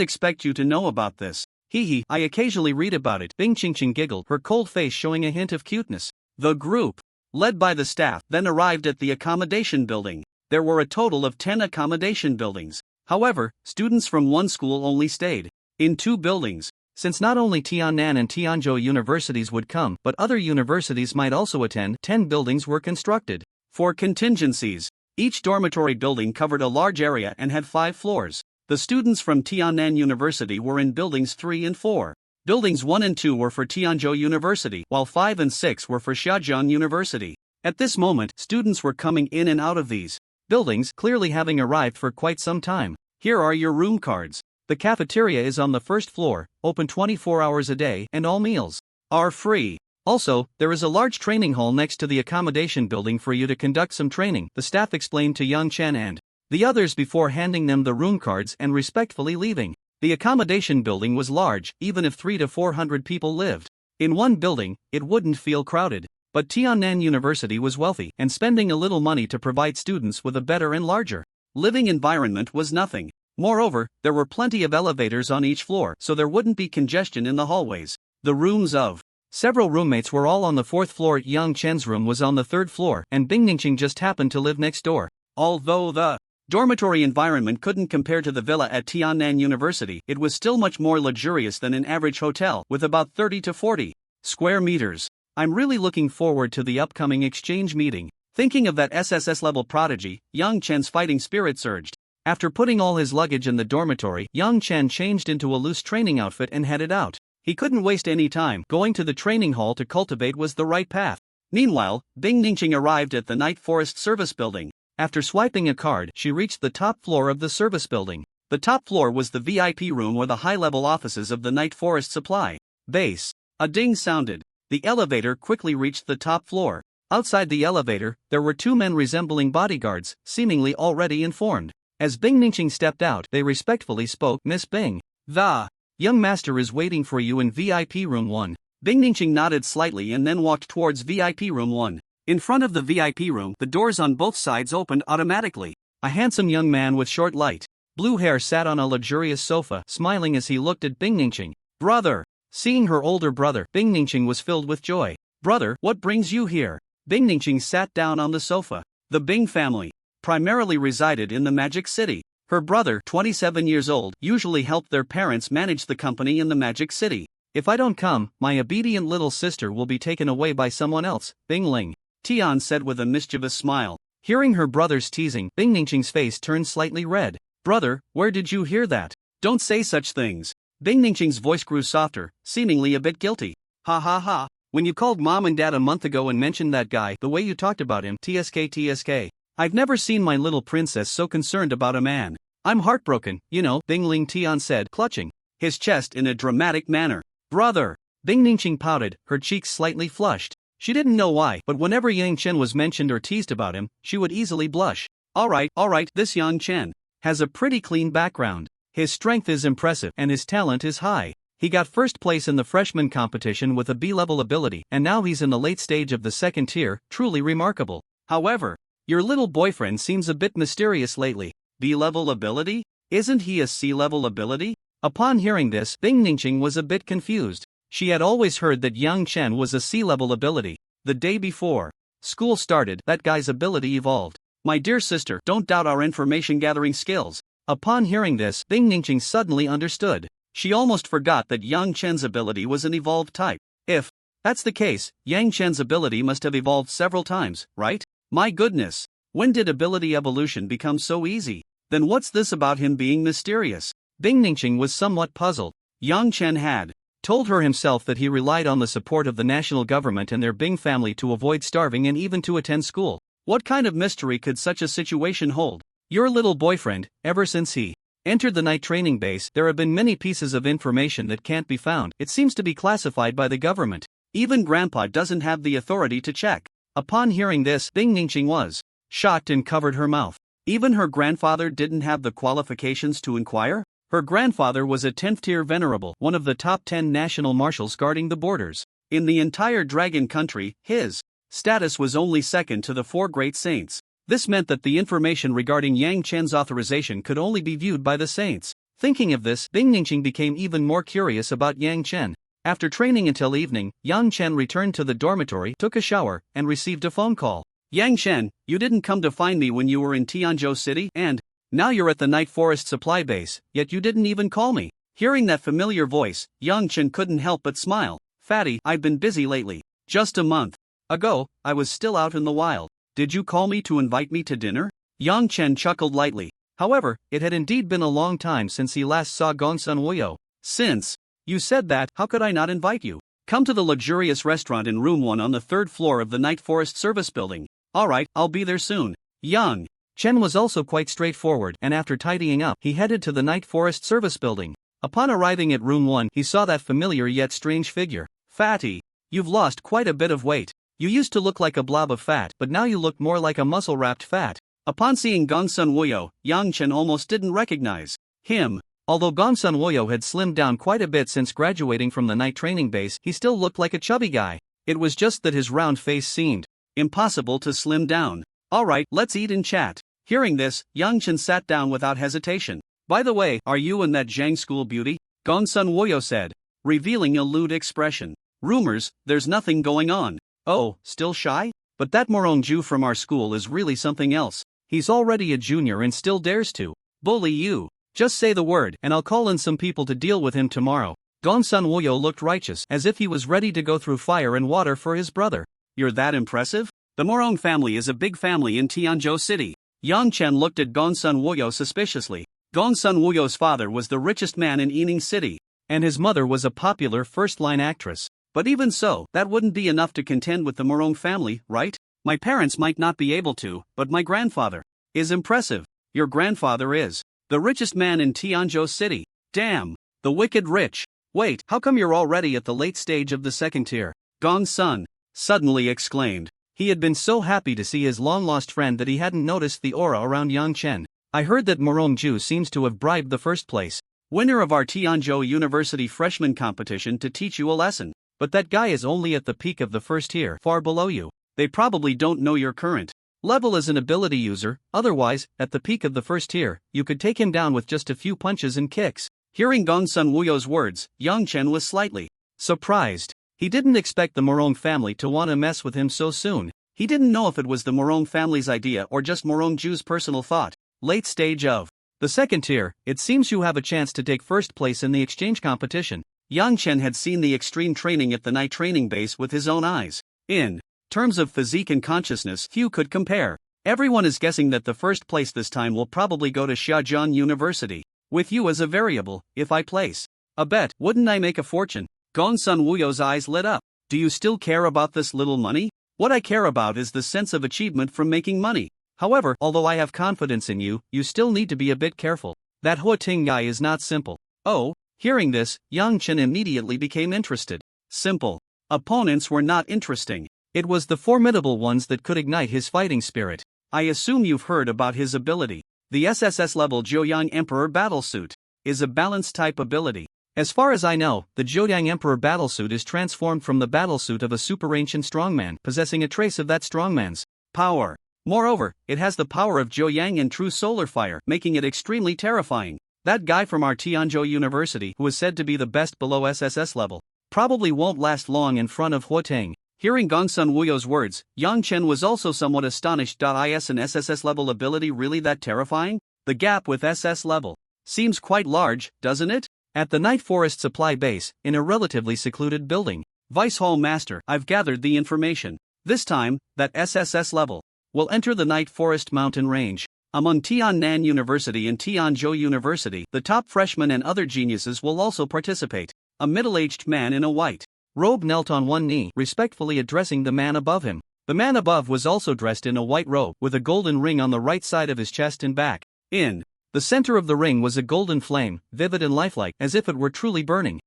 expect you to know about this. Hee, I occasionally read about it, Bing Qingqing giggled, her cold face showing a hint of cuteness. The group, led by the staff, then arrived at the accommodation building. There were a total of 10 accommodation buildings. However, students from one school only stayed in 2 buildings. Since not only Tiannan and Tianzhou universities would come, but other universities might also attend, 10 buildings were constructed. For contingencies, each dormitory building covered a large area and had 5 floors. The students from Tiannan University were in buildings 3 and 4. Buildings 1 and 2 were for Tianzhou University, while 5 and 6 were for Xiajiang University. At this moment, students were coming in and out of these buildings, clearly having arrived for quite some time. Here are your room cards. The cafeteria is on the first floor, open 24 hours a day, and all meals are free. Also, there is a large training hall next to the accommodation building for you to conduct some training, the staff explained to Yang Chen and the others before handing them the room cards and respectfully leaving. The accommodation building was large, even if 300 to 400 people lived in one building, it wouldn't feel crowded. But Tiannan University was wealthy, and spending a little money to provide students with a better and larger living environment was nothing. Moreover, there were plenty of elevators on each floor, so there wouldn't be congestion in the hallways. The rooms of several roommates were all on the 4th floor. Yang Chen's room was on the 3rd floor, and Bing Ningqing just happened to live next door. Although the dormitory environment couldn't compare to the villa at Tiannan University, it was still much more luxurious than an average hotel, with about 30 to 40 square meters. I'm really looking forward to the upcoming exchange meeting. Thinking of that SSS-level prodigy, Yang Chen's fighting spirit surged. After putting all his luggage in the dormitory, Yang Chen changed into a loose training outfit and headed out. He couldn't waste any time. Going to the training hall to cultivate was the right path. Meanwhile, Bing Ningqing arrived at the Night Forest Service Building. After swiping a card, she reached the top floor of the service building. The top floor was the VIP room or the high-level offices of the Night Forest Supply Base. A ding sounded. The elevator quickly reached the top floor. Outside the elevator, there were 2 men resembling bodyguards, seemingly already informed. As Bing Ningqing stepped out, they respectfully spoke, "Miss Bing, the young master is waiting for you in VIP room 1. Bing Ningqing nodded slightly and then walked towards VIP room 1. In front of the VIP room, the doors on both sides opened automatically. A handsome young man with short light blue hair sat on a luxurious sofa, smiling as he looked at Bing Ningqing. Brother! Seeing her older brother, Bing Ningqing was filled with joy. Brother, what brings you here? Bing Ningqing sat down on the sofa. The Bing family primarily resided in the Magic City. Her brother, 27 years old, usually helped their parents manage the company in the Magic City. If I don't come, my obedient little sister will be taken away by someone else, Bing Ling Tian said with a mischievous smile. Hearing her brother's teasing, Bing Ningqing's face turned slightly red. Brother, where did you hear that? Don't say such things. Bing Ningqing's voice grew softer, seemingly a bit guilty. Ha ha ha. When you called mom and dad a month ago and mentioned that guy, the way you talked about him, TSK. I've never seen my little princess so concerned about a man. I'm heartbroken, you know, Bing Ling Tian said, clutching his chest in a dramatic manner. Brother! Bing Ningqing pouted, her cheeks slightly flushed. She didn't know why, but whenever Yang Chen was mentioned or teased about him, she would easily blush. Alright, this Yang Chen has a pretty clean background. His strength is impressive and his talent is high. He got first place in the freshman competition with a B-level ability, and now he's in the late stage of the 2nd tier, truly remarkable. However, your little boyfriend seems a bit mysterious lately. B-level ability? Isn't he a C-level ability? Upon hearing this, Bing Ningqing was a bit confused. She had always heard that Yang Chen was a C-level ability. The day before school started, that guy's ability evolved. My dear sister, don't doubt our information-gathering skills. Upon hearing this, Bing Ningqing suddenly understood. She almost forgot that Yang Chen's ability was an evolved type. If that's the case, Yang Chen's ability must have evolved several times, right? My goodness, when did ability evolution become so easy? Then what's this about him being mysterious? Bing Ningqing was somewhat puzzled. Yang Chen had told her himself that he relied on the support of the national government and their Bing family to avoid starving and even to attend school. What kind of mystery could such a situation hold? Your little boyfriend, ever since he entered the night training base, there have been many pieces of information that can't be found. It seems to be classified by the government. Even Grandpa doesn't have the authority to check. Upon hearing this, Bing Ningqing was shocked and covered her mouth. Even her grandfather didn't have the qualifications to inquire? Her grandfather was a 10th-tier venerable, one of the top 10 national marshals guarding the borders. In the entire Dragon Country, his status was only second to the four great saints. This meant that the information regarding Yang Chen's authorization could only be viewed by the saints. Thinking of this, Bing Ningqing became even more curious about Yang Chen. After training until evening, Yang Chen returned to the dormitory, took a shower, and received a phone call. Yang Chen, you didn't come to find me when you were in Tianzhou City, and now you're at the Night Forest supply base, yet you didn't even call me. Hearing that familiar voice, Yang Chen couldn't help but smile. Fatty, I've been busy lately. Just a month ago, I was still out in the wild. Did you call me to invite me to dinner? Yang Chen chuckled lightly. However, it had indeed been a long time since he last saw Gongsun Wuyo. Since you said that, how could I not invite you? Come to the luxurious restaurant in room 1 on the 3rd floor of the Night Forest service building. Alright, I'll be there soon. Yang Chen was also quite straightforward, and after tidying up, he headed to the Night Forest service building. Upon arriving at room 1, he saw that familiar yet strange figure. Fatty, you've lost quite a bit of weight. You used to look like a blob of fat, but now you look more like a muscle-wrapped fat. Upon seeing Gongsun Wuyo, Yang Chen almost didn't recognize him. Although Gongsun Wuyo had slimmed down quite a bit since graduating from the night training base, he still looked like a chubby guy. It was just that his round face seemed impossible to slim down. Alright, let's eat and chat. Hearing this, Yang Chen sat down without hesitation. By the way, are you and that Zhang school beauty? Gongsun Wuyo said, revealing a lewd expression. Rumors, there's nothing going on. Oh, still shy? But that Morongju from our school is really something else. He's already a junior and still dares to bully you. Just say the word and I'll call in some people to deal with him tomorrow. Gongsun Wuyo looked righteous, as if he was ready to go through fire and water for his brother. You're that impressive? The Morong family is a big family in Tianzhou City. Yang Chen looked at Gongsun Wuyo suspiciously. Gongsun Wuyo's father was the richest man in Yining City, and his mother was a popular first-line actress. But even so, that wouldn't be enough to contend with the Morong family, right? My parents might not be able to, but my grandfather is impressive. Your grandfather is the richest man in Tianzhou City. Damn, the wicked rich. Wait, how come you're already at the late stage of the second tier? Gongsun suddenly exclaimed. He had been so happy to see his long-lost friend that he hadn't noticed the aura around Yang Chen. I heard that Morongju seems to have bribed the first place winner of our Tianzhou University freshman competition to teach you a lesson. But that guy is only at the peak of the first tier, far below you. They probably don't know your current level as an ability user, otherwise, at the peak of the first tier, you could take him down with just a few punches and kicks. Hearing Gongsun Wuyo's words, Yang Chen was slightly surprised. He didn't expect the Morong family to want to mess with him so soon. He didn't know if it was the Morong family's idea or just Morongju's personal thought. Late stage of the second tier, it seems you have a chance to take first place in the exchange competition. Yang Chen had seen the extreme training at the night training base with his own eyes. In terms of physique and consciousness, few could compare. Everyone is guessing that the first place this time will probably go to Xiajian University. With you as a variable, if I place a bet, wouldn't I make a fortune? Gongsun Wuyo's eyes lit up. Do you still care about this little money? What I care about is the sense of achievement from making money. However, although I have confidence in you, you still need to be a bit careful. That Huo Ting guy is not simple. Oh, hearing this, Yang Chen immediately became interested. Simple opponents were not interesting. It was the formidable ones that could ignite his fighting spirit. I assume you've heard about his ability. The SSS level Zhouyang Emperor Battlesuit is a balanced type ability. As far as I know, the Zhouyang Emperor Battlesuit is transformed from the battlesuit of a super ancient strongman, possessing a trace of that strongman's power. Moreover, it has the power of Zhouyang and true solar fire, making it extremely terrifying. That guy from our Tianzhou University, who is said to be the best below SSS level, probably won't last long in front of Huo Ting. Hearing Gongsun Wuyo's words, Yang Chen was also somewhat astonished. Is an SSS level ability really that terrifying? The gap with SS level seems quite large, doesn't it? At the Night Forest supply base, in a relatively secluded building, Vice Hall Master, I've gathered the information. This time, that SSS level will enter the Night Forest mountain range. Among Tiannan University and Tianzhou University, the top freshmen and other geniuses will also participate. A middle-aged man in a white robe knelt on one knee, respectfully addressing the man above him. The man above was also dressed in a white robe, with a golden ring on the right side of his chest and back. In the center of the ring was a golden flame, vivid and lifelike, as if it were truly burning.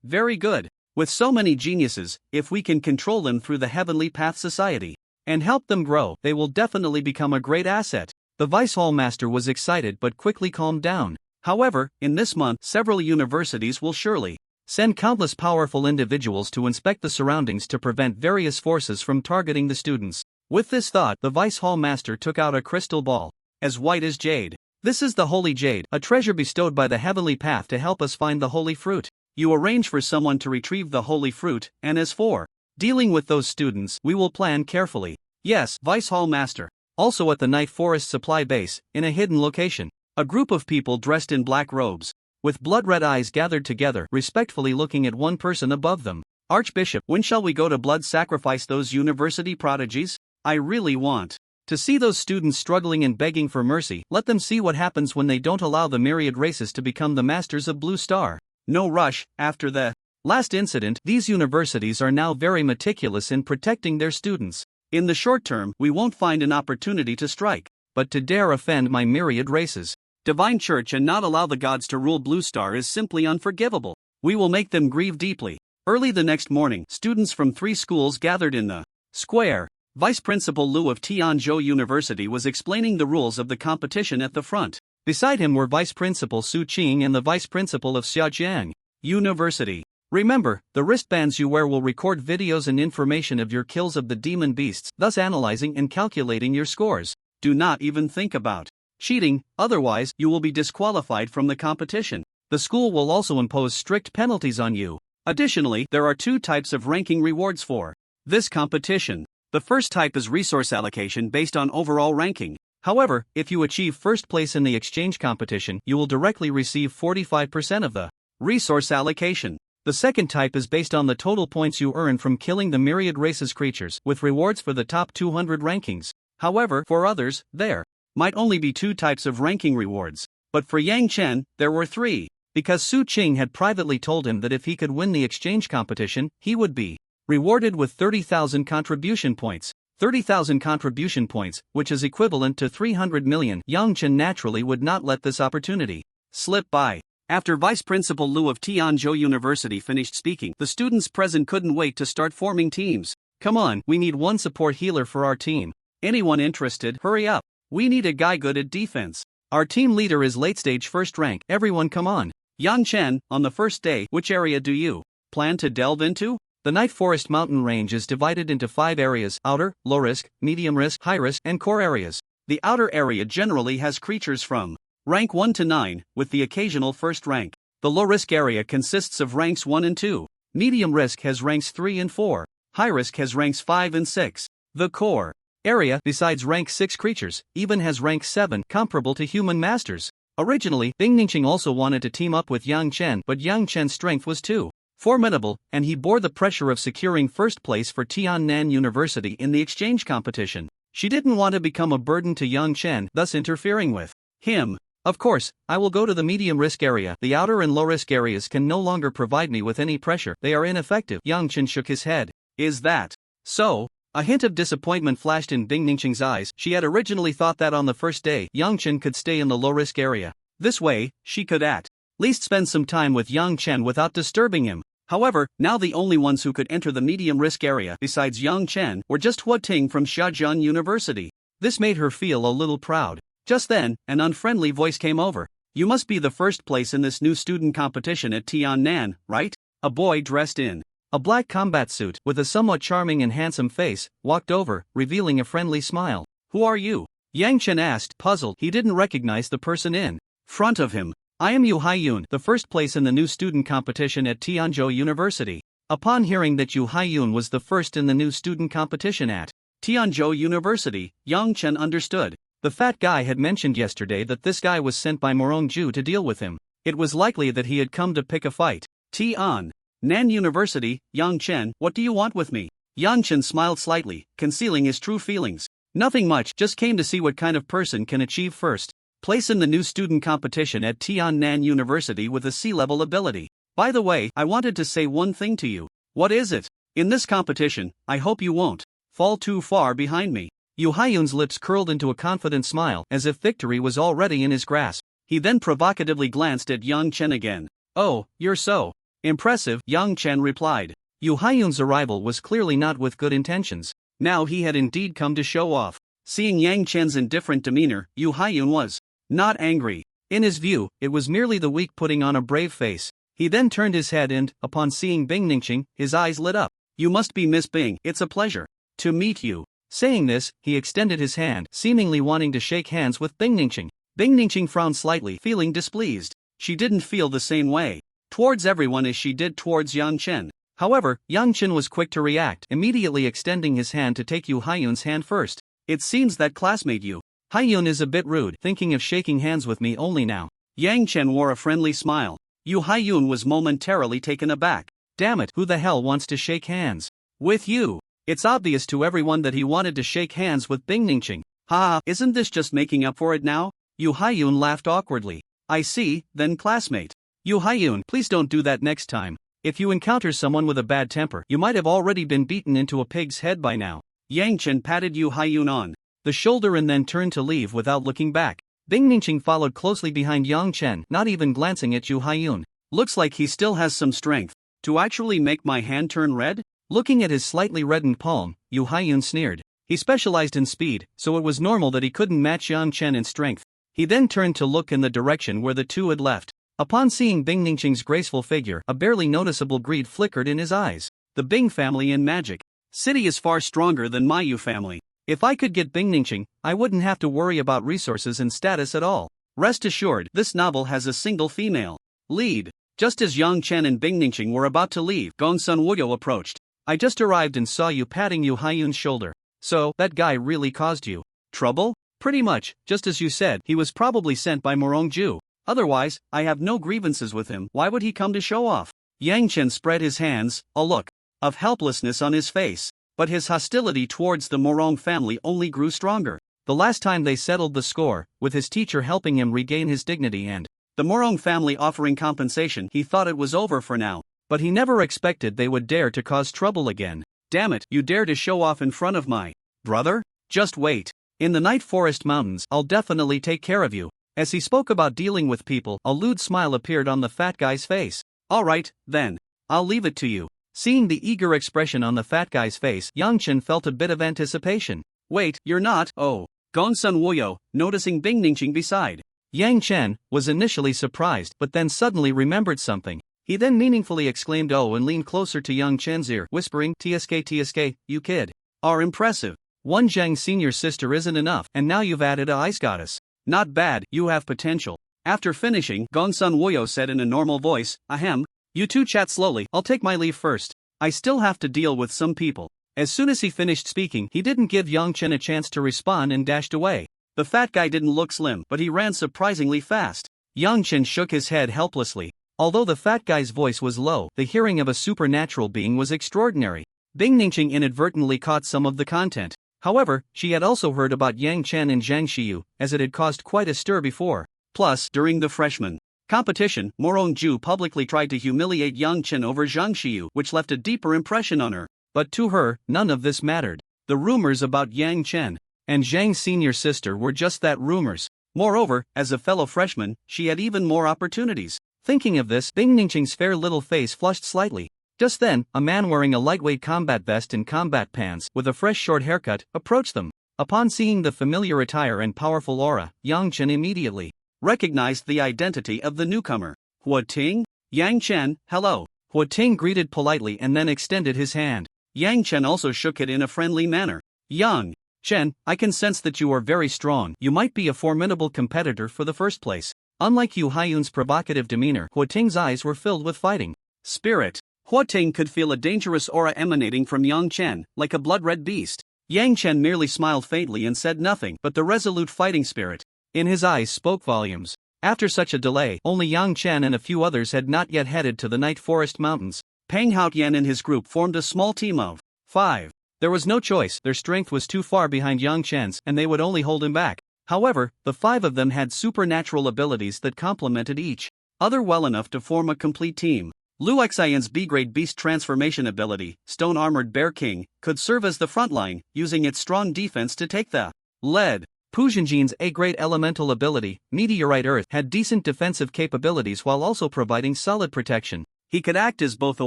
Very good. With so many geniuses, if we can control them through the Heavenly Path Society and help them grow, they will definitely become a great asset. The Vice Hall Master was excited but quickly calmed down. However, in this month, several universities will surely Send countless powerful individuals to inspect the surroundings to prevent various forces from targeting the students. With this thought, the Vice Hall Master took out a crystal ball, as white as jade. This is the Holy Jade, a treasure bestowed by the Heavenly Path to help us find the Holy Fruit. You arrange for someone to retrieve the Holy Fruit, and as for dealing with those students, we will plan carefully. Yes, Vice Hall Master. Also at the Night Forest Supply Base, in a hidden location, a group of people dressed in black robes, with blood-red eyes gathered together, respectfully looking at one person above them. Archbishop, when shall we go to blood sacrifice those university prodigies? I really want to see those students struggling and begging for mercy. Let them see what happens when they don't allow the myriad races to become the masters of Blue Star. No rush. After the last incident, these universities are now very meticulous in protecting their students. In the short term, we won't find an opportunity to strike, but to dare offend my myriad races, Divine Church, and not allow the gods to rule Blue Star is simply unforgivable. We will make them grieve deeply. Early the next morning, students from 3 schools gathered in the square. Vice Principal Liu of Tianzhou University was explaining the rules of the competition at the front. Beside him were Vice Principal Su Qing and the Vice Principal of Xiajiang University. Remember, the wristbands you wear will record videos and information of your kills of the demon beasts, thus analyzing and calculating your scores. Do not even think about cheating, otherwise, you will be disqualified from the competition. The school will also impose strict penalties on you. Additionally, there are 2 types of ranking rewards for this competition. The first type is resource allocation based on overall ranking. However, if you achieve first place in the exchange competition, you will directly receive 45% of the resource allocation. The second type is based on the total points you earn from killing the myriad races creatures, with rewards for the top 200 rankings. However, for others, there might only be 2 types of ranking rewards. But for Yang Chen, there were 3. Because Su Qing had privately told him that if he could win the exchange competition, he would be rewarded with 30,000 contribution points. 30,000 contribution points, which is equivalent to 300 million. Yang Chen naturally would not let this opportunity slip by. After Vice Principal Liu of Tianzhou University finished speaking, the students present couldn't wait to start forming teams. Come on, we need one support healer for our team. Anyone interested? Hurry up. We need a guy good at defense. Our team leader is late stage first rank. Everyone come on. Yang Chen, on the first day, which area do you plan to delve into? The Night Forest mountain range is divided into 5 areas: outer, low risk, medium risk, high risk, and core areas. The outer area generally has creatures from rank 1 to 9, with the occasional first rank. The low risk area consists of ranks 1 and 2. Medium risk has ranks 3 and 4. High risk has ranks 5 and 6. The core area, besides rank 6 creatures, even has rank 7, comparable to human masters. Originally, Bing Ningqing also wanted to team up with Yang Chen, but Yang Chen's strength was too formidable, and he bore the pressure of securing first place for Tiannan University in the exchange competition. She didn't want to become a burden to Yang Chen, thus interfering with him. Of course, I will go to the medium risk area. The outer and low risk areas can no longer provide me with any pressure. They are ineffective. Yang Chen shook his head. Is that so? A hint of disappointment flashed in Bing Ningqing's eyes. She had originally thought that on the first day, Yang Chen could stay in the low risk area. This way, she could at least spend some time with Yang Chen without disturbing him. However, now the only ones who could enter the medium risk area besides Yang Chen were just Hua Ting from Xiajiang University. This made her feel a little proud. Just then, an unfriendly voice came over. You must be the first place in this new student competition at Tiannan, right? A boy dressed in a black combat suit, with a somewhat charming and handsome face, walked over, revealing a friendly smile. Who are you? Yang Chen asked, puzzled. He didn't recognize the person in front of him. I am Yu Haiyun, the first place in the new student competition at Tianzhou University. Upon hearing that Yu Haiyun was the first in the new student competition at Tianzhou University, Yang Chen understood. The fat guy had mentioned yesterday that this guy was sent by Morongju to deal with him. It was likely that he had come to pick a fight. Tian Nan University, Yang Chen, what do you want with me? Yang Chen smiled slightly, concealing his true feelings. Nothing much, just came to see what kind of person can achieve first place in the new student competition at Tiannan University with a C-level ability. By the way, I wanted to say one thing to you. What is it? In this competition, I hope you won't fall too far behind me. Yu Haiyun's lips curled into a confident smile, as if victory was already in his grasp. He then provocatively glanced at Yang Chen again. Oh, you're so impressive, Yang Chen replied. Yu Haiyun's arrival was clearly not with good intentions. Now he had indeed come to show off. Seeing Yang Chen's indifferent demeanor, Yu Haiyun was not angry. In his view, it was merely the weak putting on a brave face. He then turned his head and, upon seeing Bing Ningqing, his eyes lit up. "You must be Miss Bing, it's a pleasure to meet you." Saying this, he extended his hand, seemingly wanting to shake hands with Bing Ningqing. Bing Ningqing frowned slightly, feeling displeased. She didn't feel the same way towards everyone as she did towards Yang Chen. However, Yang Chen was quick to react, immediately extending his hand to take Yu Haiyun's hand first. "It seems that classmate Yu Haiyun is a bit rude, thinking of shaking hands with me only now." Yang Chen wore a friendly smile. Yu Haiyun was momentarily taken aback. "Damn it, who the hell wants to shake hands with you?" It's obvious to everyone that he wanted to shake hands with Bing Ningqing. "Ha, isn't this just making up for it now?" Yu Haiyun laughed awkwardly. "I see, then classmate. Yu Haiyun, please don't do that next time. If you encounter someone with a bad temper, you might have already been beaten into a pig's head by now." Yang Chen patted Yu Haiyun on the shoulder and then turned to leave without looking back. Bing Ningqing followed closely behind Yang Chen, not even glancing at Yu Haiyun. "Looks like he still has some strength to actually make my hand turn red?" Looking at his slightly reddened palm, Yu Haiyun sneered. He specialized in speed, so it was normal that he couldn't match Yang Chen in strength. He then turned to look in the direction where the two had left. Upon seeing Bing Ningqing's graceful figure, a barely noticeable greed flickered in his eyes. The Bing family in Magic City is far stronger than my Yu family. If I could get Bing Ningqing, I wouldn't have to worry about resources and status at all. Rest assured, this novel has a single female lead. Just as Yang Chen and Bing Ningqing were about to leave, Gongsun Wuyo approached. "I just arrived and saw you patting Yu Haiyun's shoulder. So, that guy really caused you trouble?" "Pretty much, just as you said, he was probably sent by Morongju. Otherwise, I have no grievances with him. Why would he come to show off?" Yang Chen spread his hands, a look of helplessness on his face. But his hostility towards the Morong family only grew stronger. The last time they settled the score, with his teacher helping him regain his dignity and the Morong family offering compensation, he thought it was over for now. But he never expected they would dare to cause trouble again. "Damn it, you dare to show off in front of my brother? Just wait. In the Night Forest Mountains, I'll definitely take care of you." As he spoke about dealing with people, a lewd smile appeared on the fat guy's face. "Alright, then. I'll leave it to you." Seeing the eager expression on the fat guy's face, Yang Chen felt a bit of anticipation. "Wait, you're not?" "Oh." Gongsun Wuyo, noticing Bing Ningqing beside Yang Chen, was initially surprised but then suddenly remembered something. He then meaningfully exclaimed "oh" and leaned closer to Yang Chen's ear, whispering, "TSK, you kid are impressive. One Zhang senior sister isn't enough, and now you've added a ice goddess. Not bad, you have potential." After finishing, Gongsun Wuyo said in a normal voice, "Ahem. You two chat slowly, I'll take my leave first. I still have to deal with some people." As soon as he finished speaking, he didn't give Yang Chen a chance to respond and dashed away. The fat guy didn't look slim, but he ran surprisingly fast. Yang Chen shook his head helplessly. Although the fat guy's voice was low, the hearing of a supernatural being was extraordinary. Bing Ningqing inadvertently caught some of the content. However, she had also heard about Yang Chen and Zhang Xiyu, as it had caused quite a stir before. Plus, during the freshman competition, Morongju publicly tried to humiliate Yang Chen over Zhang Xiyu, which left a deeper impression on her. But to her, none of this mattered. The rumors about Yang Chen and Zhang's senior sister were just that, rumors. Moreover, as a fellow freshman, she had even more opportunities. Thinking of this, Bing Ningqing's fair little face flushed slightly. Just then, a man wearing a lightweight combat vest and combat pants, with a fresh short haircut, approached them. Upon seeing the familiar attire and powerful aura, Yang Chen immediately recognized the identity of the newcomer. "Hua Ting? Yang Chen, hello." Hua Ting greeted politely and then extended his hand. Yang Chen also shook it in a friendly manner. "Yang Chen, I can sense that you are very strong. You might be a formidable competitor for the first place." Unlike Yu Haiyun's provocative demeanor, Hua Ting's eyes were filled with fighting spirit. Hua Ting could feel a dangerous aura emanating from Yang Chen, like a blood-red beast. Yang Chen merely smiled faintly and said nothing, but the resolute fighting spirit in his eyes spoke volumes. After such a delay, only Yang Chen and a few others had not yet headed to the Night Forest Mountains. Peng Haotian and his group formed a small team of 5. There was no choice, their strength was too far behind Yang Chen's, and they would only hold him back. However, the 5 of them had supernatural abilities that complemented each other well enough to form a complete team. Luo Xian's B-grade beast transformation ability, Stone Armored Bear King, could serve as the front line, using its strong defense to take the lead. Pu Zhenjin's A-grade elemental ability, Meteorite Earth, had decent defensive capabilities while also providing solid protection. He could act as both a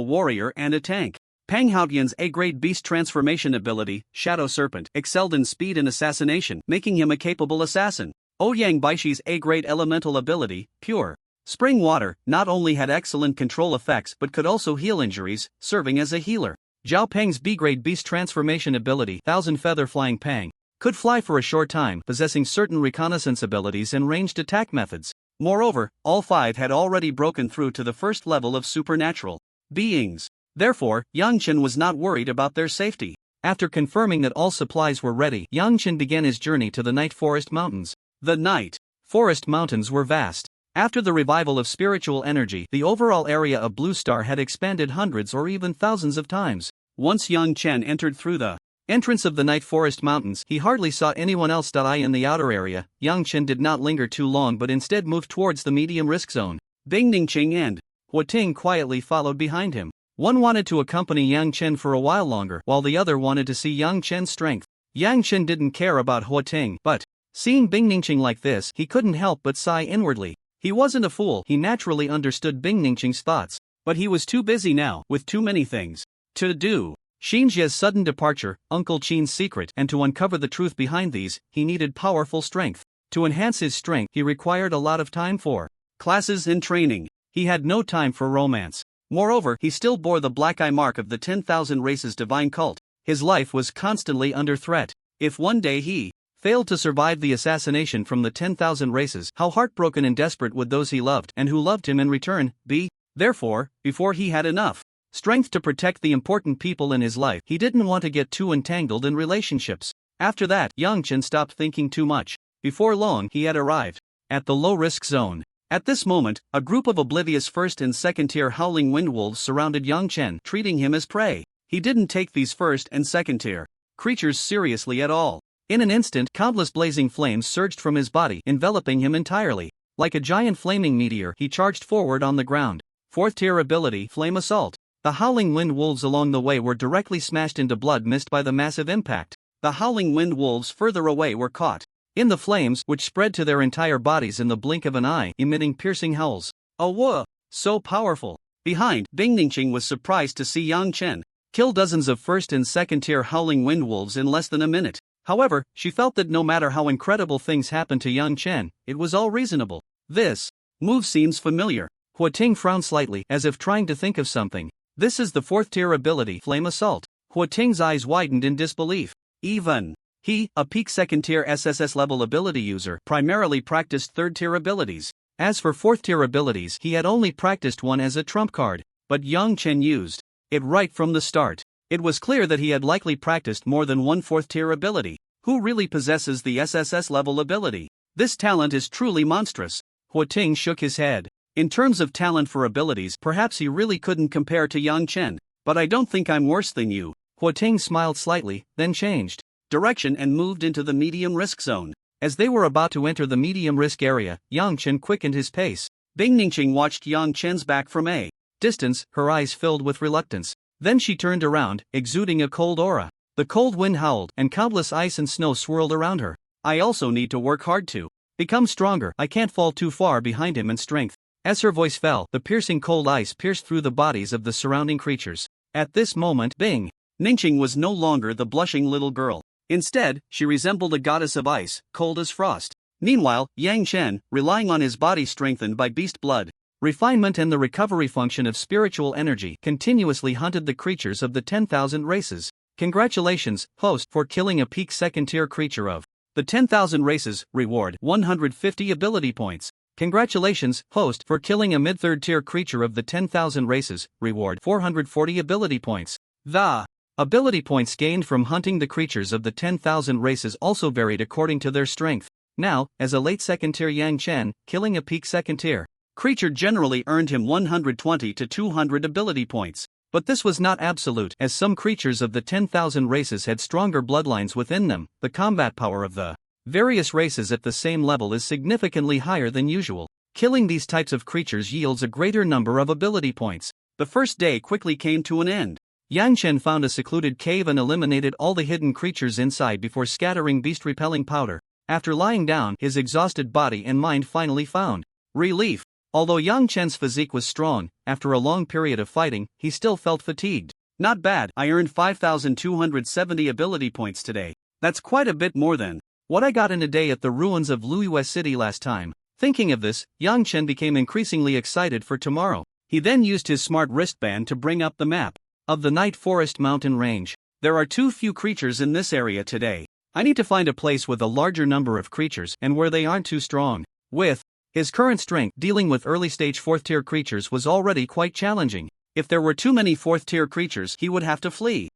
warrior and a tank. Peng Haotian's A-grade beast transformation ability, Shadow Serpent, excelled in speed and assassination, making him a capable assassin. Ouyang Baishi's A-grade elemental ability, Pure Spring water not only had excellent control effects but could also heal injuries, serving as a healer. Zhao Peng's B-grade beast transformation ability, Thousand Feather Flying Pang, could fly for a short time, possessing certain reconnaissance abilities and ranged attack methods. Moreover, all 5 had already broken through to the first level of supernatural beings. Therefore, Yang Chen was not worried about their safety. After confirming that all supplies were ready, Yang Chen began his journey to the Night Forest Mountains. The Night Forest Mountains were vast. After the revival of spiritual energy, the overall area of Blue Star had expanded hundreds or even thousands of times. Once Yang Chen entered through the entrance of the Night Forest Mountains, he hardly saw anyone else. In the outer area, Yang Chen did not linger too long but instead moved towards the medium risk zone. Bing Ningqing and Hua Ting quietly followed behind him. One wanted to accompany Yang Chen for a while longer, while the other wanted to see Yang Chen's strength. Yang Chen didn't care about Hua Ting, but seeing Bing Ningqing like this, he couldn't help but sigh inwardly. He wasn't a fool, he naturally understood Bing Ningqing's thoughts, but he was too busy now, with too many things to do. Xinjia's sudden departure, Uncle Qin's secret, and to uncover the truth behind these, he needed powerful strength. To enhance his strength, he required a lot of time for classes and training. He had no time for romance. Moreover, he still bore the black eye mark of the 10,000 Races divine cult. His life was constantly under threat. If one day he failed to survive the assassination from the 10,000 Races, how heartbroken and desperate would those he loved and who loved him in return be? Therefore, before he had enough strength to protect the important people in his life, he didn't want to get too entangled in relationships. After that, Yang Chen stopped thinking too much. Before long, he had arrived at the low-risk zone. At this moment, a group of oblivious first and second-tier howling wind wolves surrounded Yang Chen, treating him as prey. He didn't take these first and second-tier creatures seriously at all. In an instant, countless blazing flames surged from his body, enveloping him entirely. Like a giant flaming meteor, he charged forward on the ground. 4th-tier ability, Flame Assault. The howling wind wolves along the way were directly smashed into blood mist by the massive impact. The howling wind wolves further away were caught in the flames, which spread to their entire bodies in the blink of an eye, emitting piercing howls. Oh whoa! So powerful! Behind, Bing Ningqing was surprised to see Yang Chen kill dozens of first and second-tier howling wind wolves in less than a minute. However, she felt that no matter how incredible things happened to Yang Chen, it was all reasonable. This move seems familiar. Hua Ting frowned slightly, as if trying to think of something. This is the 4th-tier ability, Flame Assault. Hua Ting's eyes widened in disbelief. Even he, a peak 2nd-tier SSS-level ability user, primarily practiced 3rd-tier abilities. As for 4th-tier abilities, he had only practiced one as a trump card, but Yang Chen used it right from the start. It was clear that he had likely practiced more than one 4th-tier ability. Who really possesses the SSS-level ability? This talent is truly monstrous. Hua Ting shook his head. In terms of talent for abilities, perhaps he really couldn't compare to Yang Chen, but I don't think I'm worse than you. Hua Ting smiled slightly, then changed direction and moved into the medium risk zone. As they were about to enter the medium risk area, Yang Chen quickened his pace. Bing Ningqing watched Yang Chen's back from a distance, her eyes filled with reluctance. Then she turned around, exuding a cold aura. The cold wind howled, and countless ice and snow swirled around her. I also need to work hard to become stronger. I can't fall too far behind him in strength. As her voice fell, the piercing cold ice pierced through the bodies of the surrounding creatures. At this moment, Bing Ningqing was no longer the blushing little girl. Instead, she resembled a goddess of ice, cold as frost. Meanwhile, Yang Chen, relying on his body strengthened by beast blood, refinement and the recovery function of spiritual energy, continuously hunted the creatures of the 10,000 Races. Congratulations, host, for killing a peak 2nd-tier creature of the 10,000 Races. Reward 150 ability points. Congratulations, host, for killing a mid-3rd-tier creature of the 10,000 Races. Reward 440 ability points. The ability points gained from hunting the creatures of the 10,000 Races also varied according to their strength. Now, as a late 2nd-tier Yang Chen, killing a peak 2nd-tier creature generally earned him 120 to 200 ability points. But this was not absolute, as some creatures of the 10,000 Races had stronger bloodlines within them. The combat power of the various races at the same level is significantly higher than usual. Killing these types of creatures yields a greater number of ability points. The first day quickly came to an end. Yang Chen found a secluded cave and eliminated all the hidden creatures inside before scattering beast-repelling powder. After lying down, his exhausted body and mind finally found relief. Although Yang Chen's physique was strong, after a long period of fighting, he still felt fatigued. Not bad, I earned 5,270 ability points today. That's quite a bit more than what I got in a day at the ruins of Luiyue City last time. Thinking of this, Yang Chen became increasingly excited for tomorrow. He then used his smart wristband to bring up the map of the Night Forest mountain range. There are too few creatures in this area today. I need to find a place with a larger number of creatures and where they aren't too strong. With his current strength, dealing with early-stage 4th-tier creatures was already quite challenging. If there were too many 4th-tier creatures, he would have to flee.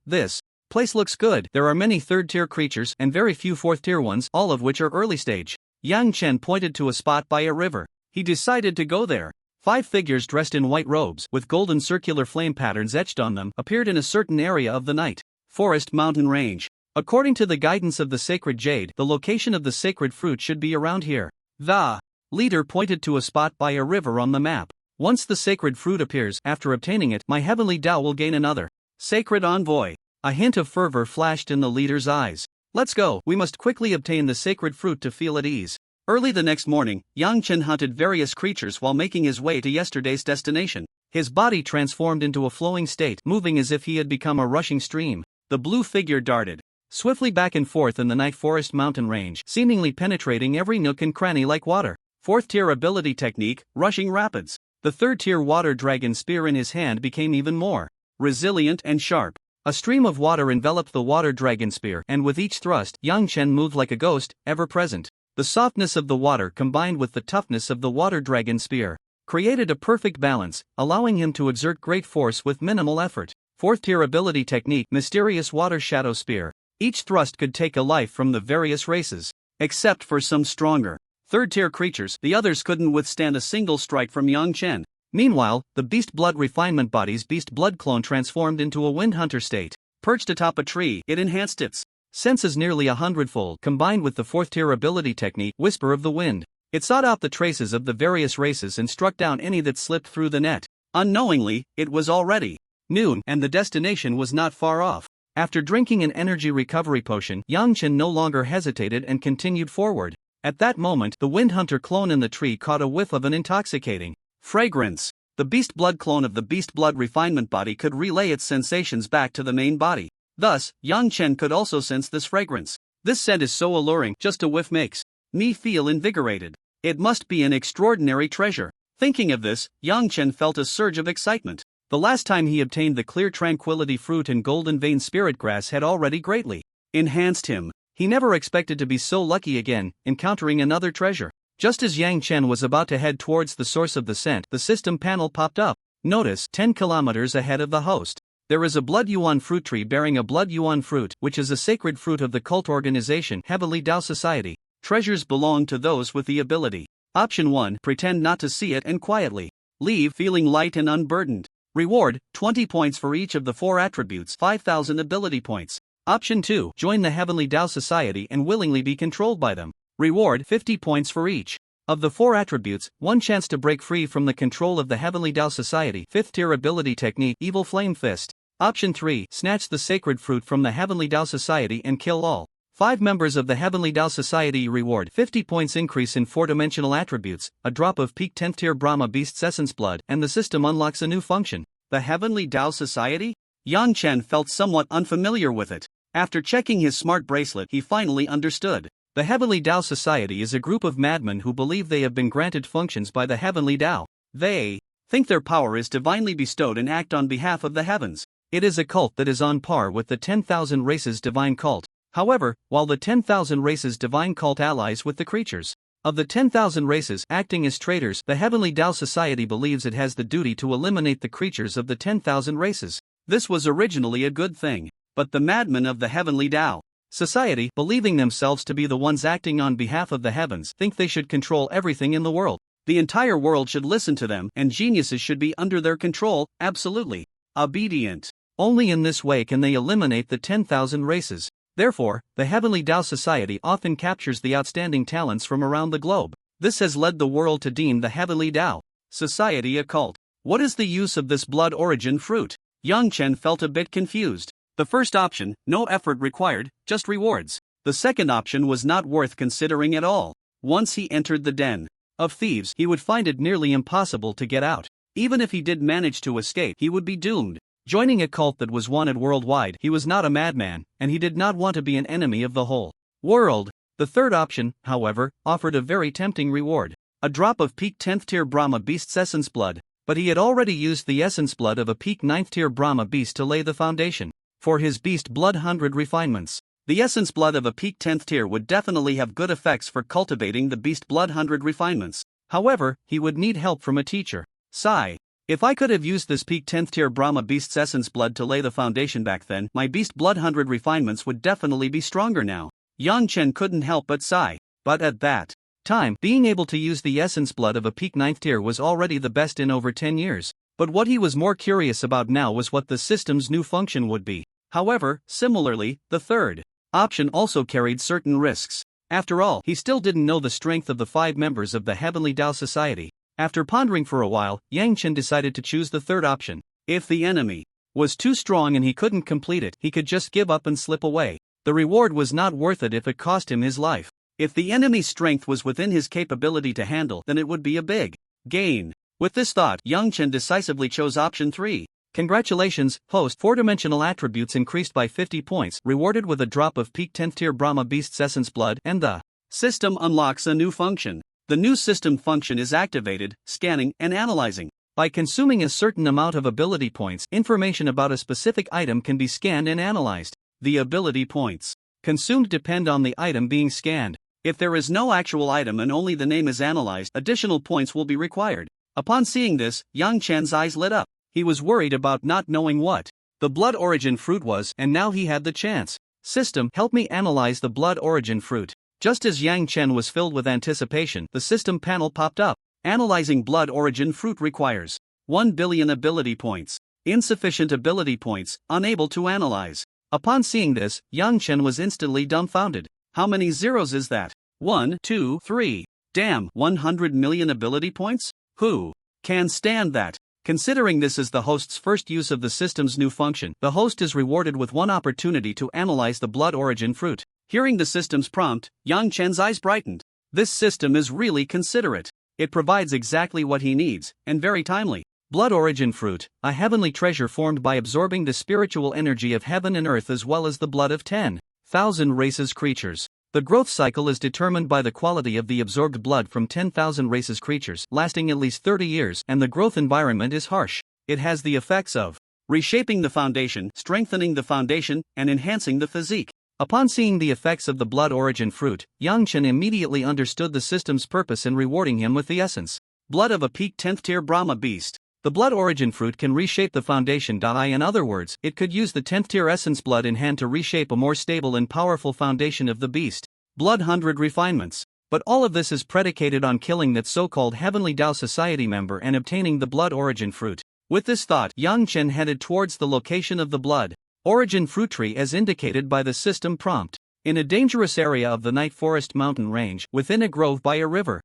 This place looks good. There are many 3rd-tier creatures and very few 4th-tier ones, all of which are early stage. Yang Chen pointed to a spot by a river. He decided to go there. 5 figures dressed in white robes, with golden circular flame patterns etched on them, appeared in a certain area of the Night Forest mountain range. According to the guidance of the sacred jade, the location of the sacred fruit should be around here. The leader pointed to a spot by a river on the map. Once the sacred fruit appears, after obtaining it, my heavenly Tao will gain another sacred envoy. A hint of fervor flashed in the leader's eyes. Let's go, we must quickly obtain the sacred fruit to feel at ease. Early the next morning, Yang Chen hunted various creatures while making his way to yesterday's destination. His body transformed into a flowing state, moving as if he had become a rushing stream. The blue figure darted swiftly back and forth in the Night Forest mountain range, seemingly penetrating every nook and cranny like water. 4th-tier ability technique, Rushing Rapids. The 3rd-tier water dragon spear in his hand became even more resilient and sharp. A stream of water enveloped the water dragon spear, and with each thrust, Yang Chen moved like a ghost, ever present. The softness of the water combined with the toughness of the water dragon spear created a perfect balance, allowing him to exert great force with minimal effort. 4th-tier ability technique, Mysterious Water Shadow Spear. Each thrust could take a life from the various races. Except for some stronger 3rd-tier creatures, the others couldn't withstand a single strike from Yang Chen. Meanwhile, the Beast Blood Refinement Body's Beast Blood clone transformed into a Wind Hunter state. Perched atop a tree, it enhanced its senses nearly 100-fold, combined with the 4th-tier ability technique, Whisper of the Wind. It sought out the traces of the various races and struck down any that slipped through the net. Unknowingly, it was already noon, and the destination was not far off. After drinking an energy recovery potion, Yang Chen no longer hesitated and continued forward. At that moment, the Wind Hunter clone in the tree caught a whiff of an intoxicating fragrance. The Beast Blood clone of the Beast Blood Refinement Body could relay its sensations back to the main body. Thus, Yang Chen could also sense this fragrance. This scent is so alluring, just a whiff makes me feel invigorated. It must be an extraordinary treasure. Thinking of this, Yang Chen felt a surge of excitement. The last time he obtained the Clear Tranquility Fruit and Golden Vein Spirit Grass had already greatly enhanced him. He never expected to be so lucky again, encountering another treasure. Just as Yang Chen was about to head towards the source of the scent, the system panel popped up. Notice, 10 kilometers ahead of the host, there is a Blood Yuan fruit tree bearing a Blood Yuan fruit, which is a sacred fruit of the cult organization Heavenly Tao Society. Treasures belong to those with the ability. Option 1, pretend not to see it and quietly leave feeling light and unburdened. Reward, 20 points for each of the 4 attributes, 5,000 ability points. Option 2, join the Heavenly Tao Society and willingly be controlled by them. Reward, 50 points for each of the 4 attributes, 1 chance to break free from the control of the Heavenly Tao Society. 5th-tier ability technique, Evil Flame Fist. Option 3, snatch the sacred fruit from the Heavenly Tao Society and kill all 5 members of the Heavenly Tao Society. Reward, 50 points increase in 4-dimensional attributes, a drop of peak 10th-tier Brahma Beast's essence blood, and the system unlocks a new function. The Heavenly Tao Society? Yang Chen felt somewhat unfamiliar with it. After checking his smart bracelet, he finally understood. The Heavenly Tao Society is a group of madmen who believe they have been granted functions by the Heavenly Tao. They think their power is divinely bestowed and act on behalf of the heavens. It is a cult that is on par with the 10,000 Races Divine Cult. However, while the 10,000 Races Divine Cult allies with the creatures of the 10,000 races acting as traitors, the Heavenly Tao Society believes it has the duty to eliminate the creatures of the 10,000 races. This was originally a good thing. But the madmen of the Heavenly Tao Society, believing themselves to be the ones acting on behalf of the heavens, think they should control everything in the world. The entire world should listen to them, and geniuses should be under their control, absolutely obedient. Only in this way can they eliminate the 10,000 races. Therefore, the Heavenly Tao Society often captures the outstanding talents from around the globe. This has led the world to deem the Heavenly Tao Society a cult. What is the use of this blood origin fruit? Yang Chen felt a bit confused. The first option, no effort required, just rewards. The second option was not worth considering at all. Once he entered the den of thieves, he would find it nearly impossible to get out. Even if he did manage to escape, he would be doomed. Joining a cult that was wanted worldwide, he was not a madman, and he did not want to be an enemy of the whole world. The third option, however, offered a very tempting reward. A drop of peak 10th tier Brahma beast's essence blood, but he had already used the essence blood of a peak 9th tier Brahma beast to lay the foundation for his beast blood 100 refinements. The essence blood of a peak 10th tier would definitely have good effects for cultivating the beast blood 100 refinements. However, he would need help from a teacher. Sigh. If I could have used this peak 10th tier Brahma beast's essence blood to lay the foundation back then, my beast blood 100 refinements would definitely be stronger now. Yang Chen couldn't help but sigh. But at that time, being able to use the essence blood of a peak 9th tier was already the best in over 10 years. But what he was more curious about now was what the system's new function would be. However, similarly, the third option also carried certain risks. After all, he still didn't know the strength of the 5 members of the Heavenly Tao Society. After pondering for a while, Yang Chen decided to choose the third option. If the enemy was too strong and he couldn't complete it, he could just give up and slip away. The reward was not worth it if it cost him his life. If the enemy's strength was within his capability to handle, then it would be a big gain. With this thought, Yang Chen decisively chose option 3. Congratulations, host. 4-dimensional attributes increased by 50 points, rewarded with a drop of peak 10th tier Brahma beast's essence blood, and the system unlocks a new function. The new system function is activated, scanning, and analyzing. By consuming a certain amount of ability points, information about a specific item can be scanned and analyzed. The ability points consumed depend on the item being scanned. If there is no actual item and only the name is analyzed, additional points will be required. Upon seeing this, Yang Chen's eyes lit up. He was worried about not knowing what the blood origin fruit was, and now he had the chance. System, help me analyze the blood origin fruit. Just as Yang Chen was filled with anticipation, the system panel popped up. Analyzing blood origin fruit requires 1 billion ability points. Insufficient ability points, unable to analyze. Upon seeing this, Yang Chen was instantly dumbfounded. How many zeros is that? 1, 2, 3. Damn, 100 million ability points? Who can stand that? Considering this is the host's first use of the system's new function, the host is rewarded with one opportunity to analyze the blood origin fruit. Hearing the system's prompt, Yang Chen's eyes brightened. This system is really considerate. It provides exactly what he needs, and very timely. Blood origin fruit, a heavenly treasure formed by absorbing the spiritual energy of heaven and earth as well as the blood of 10,000 races creatures. The growth cycle is determined by the quality of the absorbed blood from 10,000 races creatures, lasting at least 30 years, and the growth environment is harsh. It has the effects of reshaping the foundation, strengthening the foundation, and enhancing the physique. Upon seeing the effects of the blood origin fruit, Yang Chen immediately understood the system's purpose in rewarding him with the essence blood of a peak 10th tier Brahma beast. The blood origin fruit can reshape the foundation. In other words, it could use the 10th tier essence blood in hand to reshape a more stable and powerful foundation of the beast blood 100 refinements. But all of this is predicated on killing that so-called Heavenly Tao Society member and obtaining the blood origin fruit. With this thought, Yang Chen headed towards the location of the blood origin fruit tree as indicated by the system prompt. In a dangerous area of the Night Forest mountain range, within a grove by a river.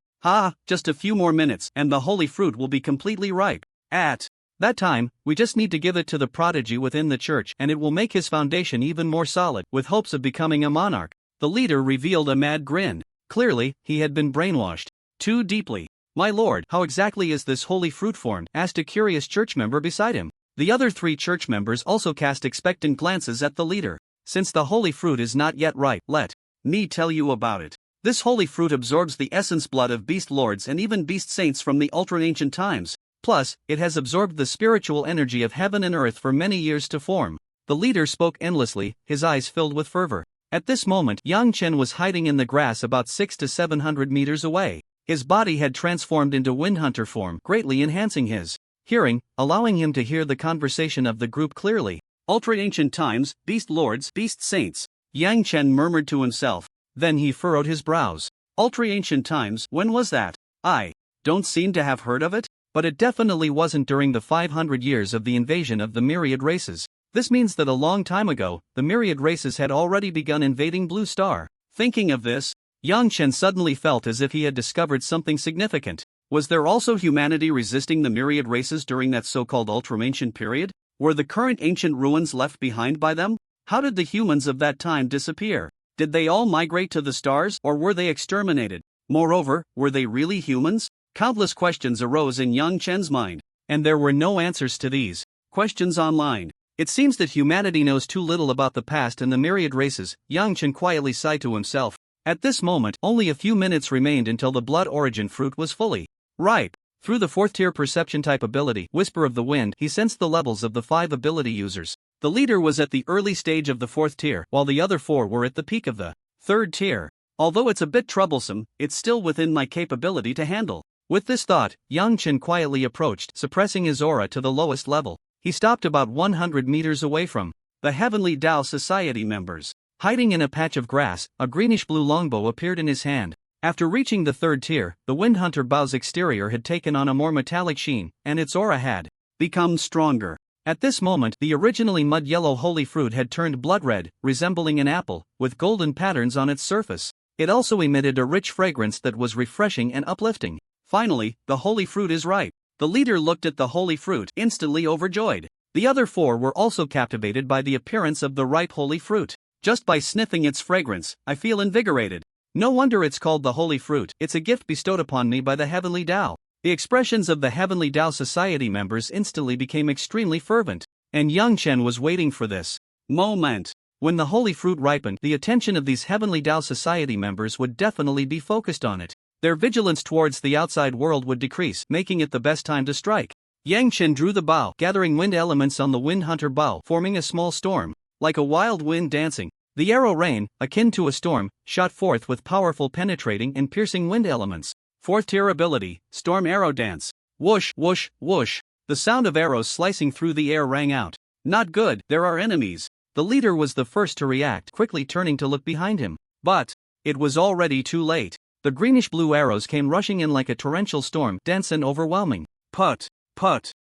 Just a few more minutes and the holy fruit will be completely ripe. At that time, we just need to give it to the prodigy within the church and it will make his foundation even more solid, with hopes of becoming a monarch. The leader revealed a mad grin. Clearly, he had been brainwashed too deeply. My lord, how exactly is this holy fruit formed? Asked a curious church member beside him. The other 3 church members also cast expectant glances at the leader. Since the holy fruit is not yet ripe, let me tell you about it. This holy fruit absorbs the essence blood of beast lords and even beast saints from the ultra-ancient times. Plus, it has absorbed the spiritual energy of heaven and earth for many years to form. The leader spoke endlessly, his eyes filled with fervor. At this moment, Yang Chen was hiding in the grass about 600 to 700 meters away. His body had transformed into Windhunter form, greatly enhancing his hearing, allowing him to hear the conversation of the group clearly. Ultra-ancient times, beast lords, beast saints. Yang Chen murmured to himself. Then he furrowed his brows. Ultra-ancient times, when was that? I don't seem to have heard of it. But it definitely wasn't during the 500 years of the invasion of the myriad races. This means that a long time ago, the myriad races had already begun invading Blue Star. Thinking of this, Yang Chen suddenly felt as if he had discovered something significant. Was there also humanity resisting the myriad races during that so-called ultra-ancient period? Were the current ancient ruins left behind by them? How did the humans of that time disappear? Did they all migrate to the stars, or were they exterminated? Moreover, were they really humans? Countless questions arose in Yang Chen's mind, and there were no answers to these questions online. It seems that humanity knows too little about the past and the myriad races. Yang Chen quietly sighed to himself. At this moment, only a few minutes remained until the blood origin fruit was fully ripe. Through the 4th tier perception type ability, Whisper of the Wind, he sensed the levels of the 5 ability users. The leader was at the early stage of the 4th tier, while the other 4 were at the peak of the 3rd tier. Although it's a bit troublesome, it's still within my capability to handle. With this thought, Yang Chen quietly approached, suppressing his aura to the lowest level. He stopped about 100 meters away from the Heavenly Tao Society members. Hiding in a patch of grass, a greenish-blue longbow appeared in his hand. After reaching the 3rd tier, the Windhunter bow's exterior had taken on a more metallic sheen, and its aura had become stronger. At this moment, the originally mud-yellow holy fruit had turned blood-red, resembling an apple, with golden patterns on its surface. It also emitted a rich fragrance that was refreshing and uplifting. Finally, the holy fruit is ripe. The leader looked at the holy fruit, instantly overjoyed. The other 4 were also captivated by the appearance of the ripe holy fruit. Just by sniffing its fragrance, I feel invigorated. No wonder it's called the holy fruit. It's a gift bestowed upon me by the Heavenly Tao. The expressions of the Heavenly Tao Society members instantly became extremely fervent, and Yang Chen was waiting for this moment. When the holy fruit ripened, the attention of these Heavenly Tao Society members would definitely be focused on it. Their vigilance towards the outside world would decrease, making it the best time to strike. Yang Chen drew the bow, gathering wind elements on the Windhunter bow, forming a small storm. Like a wild wind dancing, the arrow rain, akin to a storm, shot forth with powerful penetrating and piercing wind elements. 4th tier ability, Storm Arrow Dance. Whoosh, whoosh, whoosh. The sound of arrows slicing through the air rang out. Not good, there are enemies. The leader was the first to react, quickly turning to look behind him. But it was already too late. The greenish-blue arrows came rushing in like a torrential storm, dense and overwhelming. Put.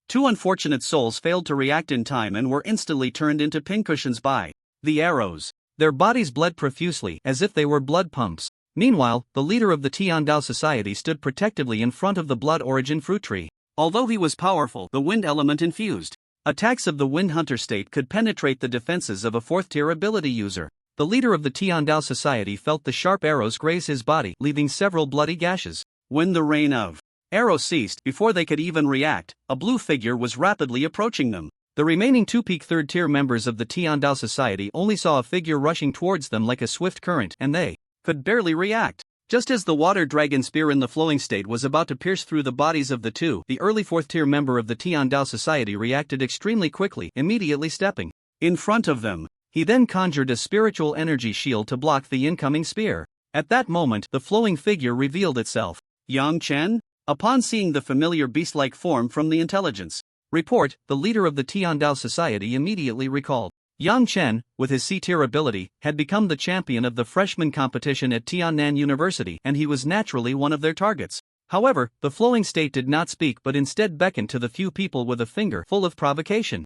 2 unfortunate souls failed to react in time and were instantly turned into pincushions by the arrows. Their bodies bled profusely, as if they were blood pumps. Meanwhile, the leader of the Tiandao Society stood protectively in front of the blood origin fruit tree. Although he was powerful, the wind element infused attacks of the Windhunter state could penetrate the defenses of a 4th tier ability user. The leader of the Tiandao Society felt the sharp arrows graze his body, leaving several bloody gashes. When the rain of arrows ceased, before they could even react, a blue figure was rapidly approaching them. The remaining 2 peak 3rd tier members of the Tiandao Society only saw a figure rushing towards them like a swift current, and they could barely react. Just as the water dragon spear in the flowing state was about to pierce through the bodies of the 2, the early 4th tier member of the Tiandao Society reacted extremely quickly, immediately stepping in front of them. He then conjured a spiritual energy shield to block the incoming spear. At that moment, the flowing figure revealed itself. Yang Chen? Upon seeing the familiar beast-like form from the intelligence report, the leader of the Tiandao Society immediately recalled. Yang Chen, with his C-tier ability, had become the champion of the freshman competition at Tiannan University, and he was naturally one of their targets. However, the flowing state did not speak but instead beckoned to the few people with a finger full of provocation.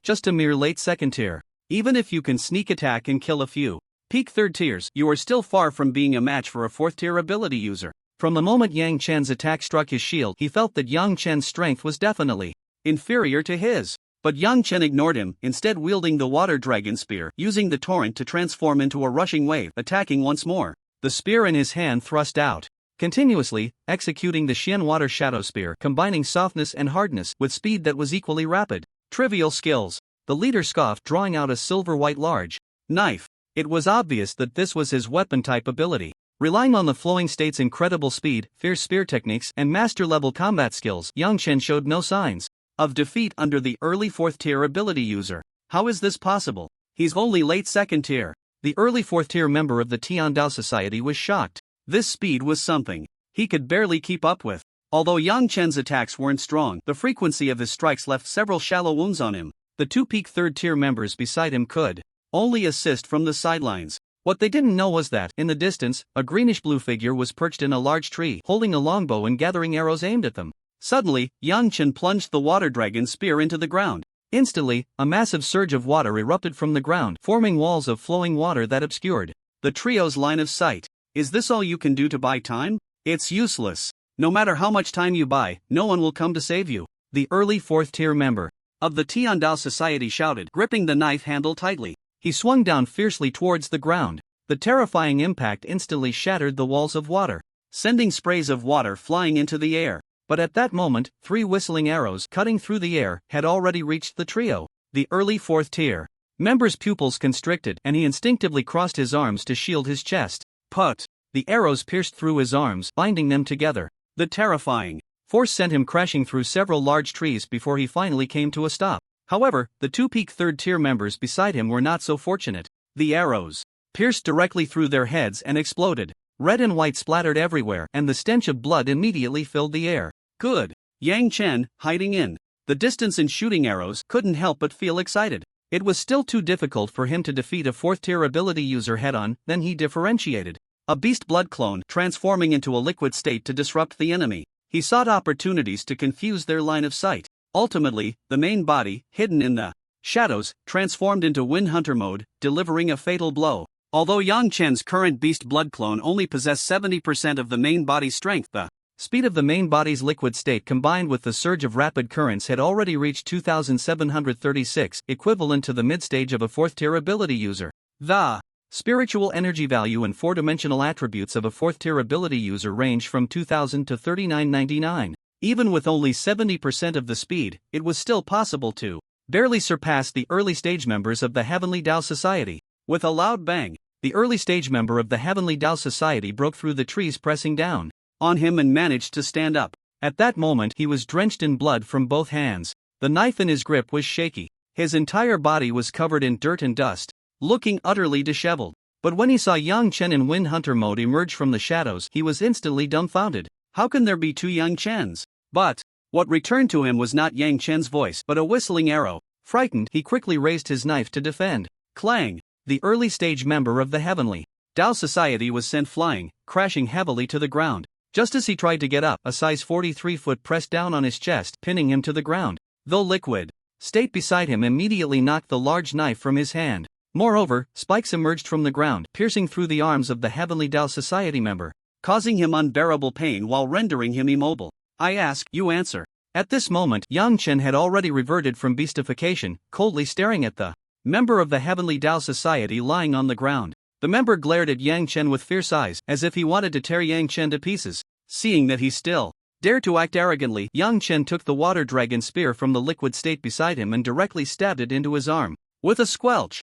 Just a mere late 2nd tier. Even if you can sneak attack and kill a few peak 3rd tiers, you are still far from being a match for a 4th tier ability user. From the moment Yang Chen's attack struck his shield, he felt that Yang Chen's strength was definitely inferior to his. But Yang Chen ignored him, instead wielding the water dragon spear, using the torrent to transform into a rushing wave, attacking once more. The spear in his hand thrust out continuously, executing the Xian water shadow spear, combining softness and hardness with speed that was equally rapid. Trivial skills. The leader scoffed, drawing out a silver-white large knife. It was obvious that this was his weapon-type ability. Relying on the flowing state's incredible speed, fierce spear techniques, and master-level combat skills, Yang Chen showed no signs of defeat under the early 4th tier ability user. How is this possible? He's only late 2nd tier. The early 4th tier member of the Tiandao Society was shocked. This speed was something he could barely keep up with. Although Yang Chen's attacks weren't strong, the frequency of his strikes left several shallow wounds on him. The 2 peak 3rd tier members beside him could only assist from the sidelines. What they didn't know was that, in the distance, a greenish-blue figure was perched in a large tree, holding a longbow and gathering arrows aimed at them. Suddenly, Yang Chen plunged the water dragon spear into the ground. Instantly, a massive surge of water erupted from the ground, forming walls of flowing water that obscured the trio's line of sight. Is this all you can do to buy time? It's useless. No matter how much time you buy, no one will come to save you. The early 4th tier member of the Tiandao Society shouted, gripping the knife handle tightly. He swung down fiercely towards the ground. The terrifying impact instantly shattered the walls of water, sending sprays of water flying into the air. But at that moment, 3 whistling arrows cutting through the air had already reached the trio. The early 4th tier member's pupils constricted, and he instinctively crossed his arms to shield his chest. Put! The arrows pierced through his arms, binding them together. The terrifying force sent him crashing through several large trees before he finally came to a stop. However, the two peak third-tier members beside him were not so fortunate. The arrows pierced directly through their heads and exploded. Red and white splattered everywhere, and the stench of blood immediately filled the air. Good. Yang Chen, hiding in the distance and shooting arrows, couldn't help but feel excited. It was still too difficult for him to defeat a fourth-tier ability user head-on. Then he differentiated a beast blood clone, transforming into a liquid state to disrupt the enemy. He sought opportunities to confuse their line of sight. Ultimately, the main body, hidden in the shadows, transformed into Wind Hunter mode, delivering a fatal blow. Although Yang Chen's current beast blood clone only possessed 70% of the main body's strength, the speed of the main body's liquid state combined with the surge of rapid currents had already reached 2,736, equivalent to the mid-stage of a fourth-tier ability user. The spiritual energy value and four-dimensional attributes of a fourth-tier ability user range from 2,000 to 3,999. Even with only 70% of the speed, it was still possible to barely surpass the early-stage members of the Heavenly Tao Society. With a loud bang, the early-stage member of the Heavenly Tao Society broke through the trees, pressing down on him and managed to stand up. At that moment he was drenched in blood from both hands. The knife in his grip was shaky. His entire body was covered in dirt and dust, looking utterly disheveled. But when he saw Yang Chen in Wind Hunter mode emerge from the shadows, he was instantly dumbfounded. How can there be two Yang Chens? But what returned to him was not Yang Chen's voice, but a whistling arrow. Frightened, he quickly raised his knife to defend. Clang! The early-stage member of the Heavenly Tao Society was sent flying, crashing heavily to the ground. Just as he tried to get up, a size 43 foot pressed down on his chest, pinning him to the ground. The liquid state beside him immediately knocked the large knife from his hand. Moreover, spikes emerged from the ground, piercing through the arms of the Heavenly Tao Society member, causing him unbearable pain while rendering him immobile. I ask, you answer. At this moment, Yang Chen had already reverted from beastification, coldly staring at the member of the Heavenly Tao Society lying on the ground. The member glared at Yang Chen with fierce eyes, as if he wanted to tear Yang Chen to pieces. Seeing that he still dared to act arrogantly, Yang Chen took the water dragon spear from the liquid state beside him and directly stabbed it into his arm. With a squelch,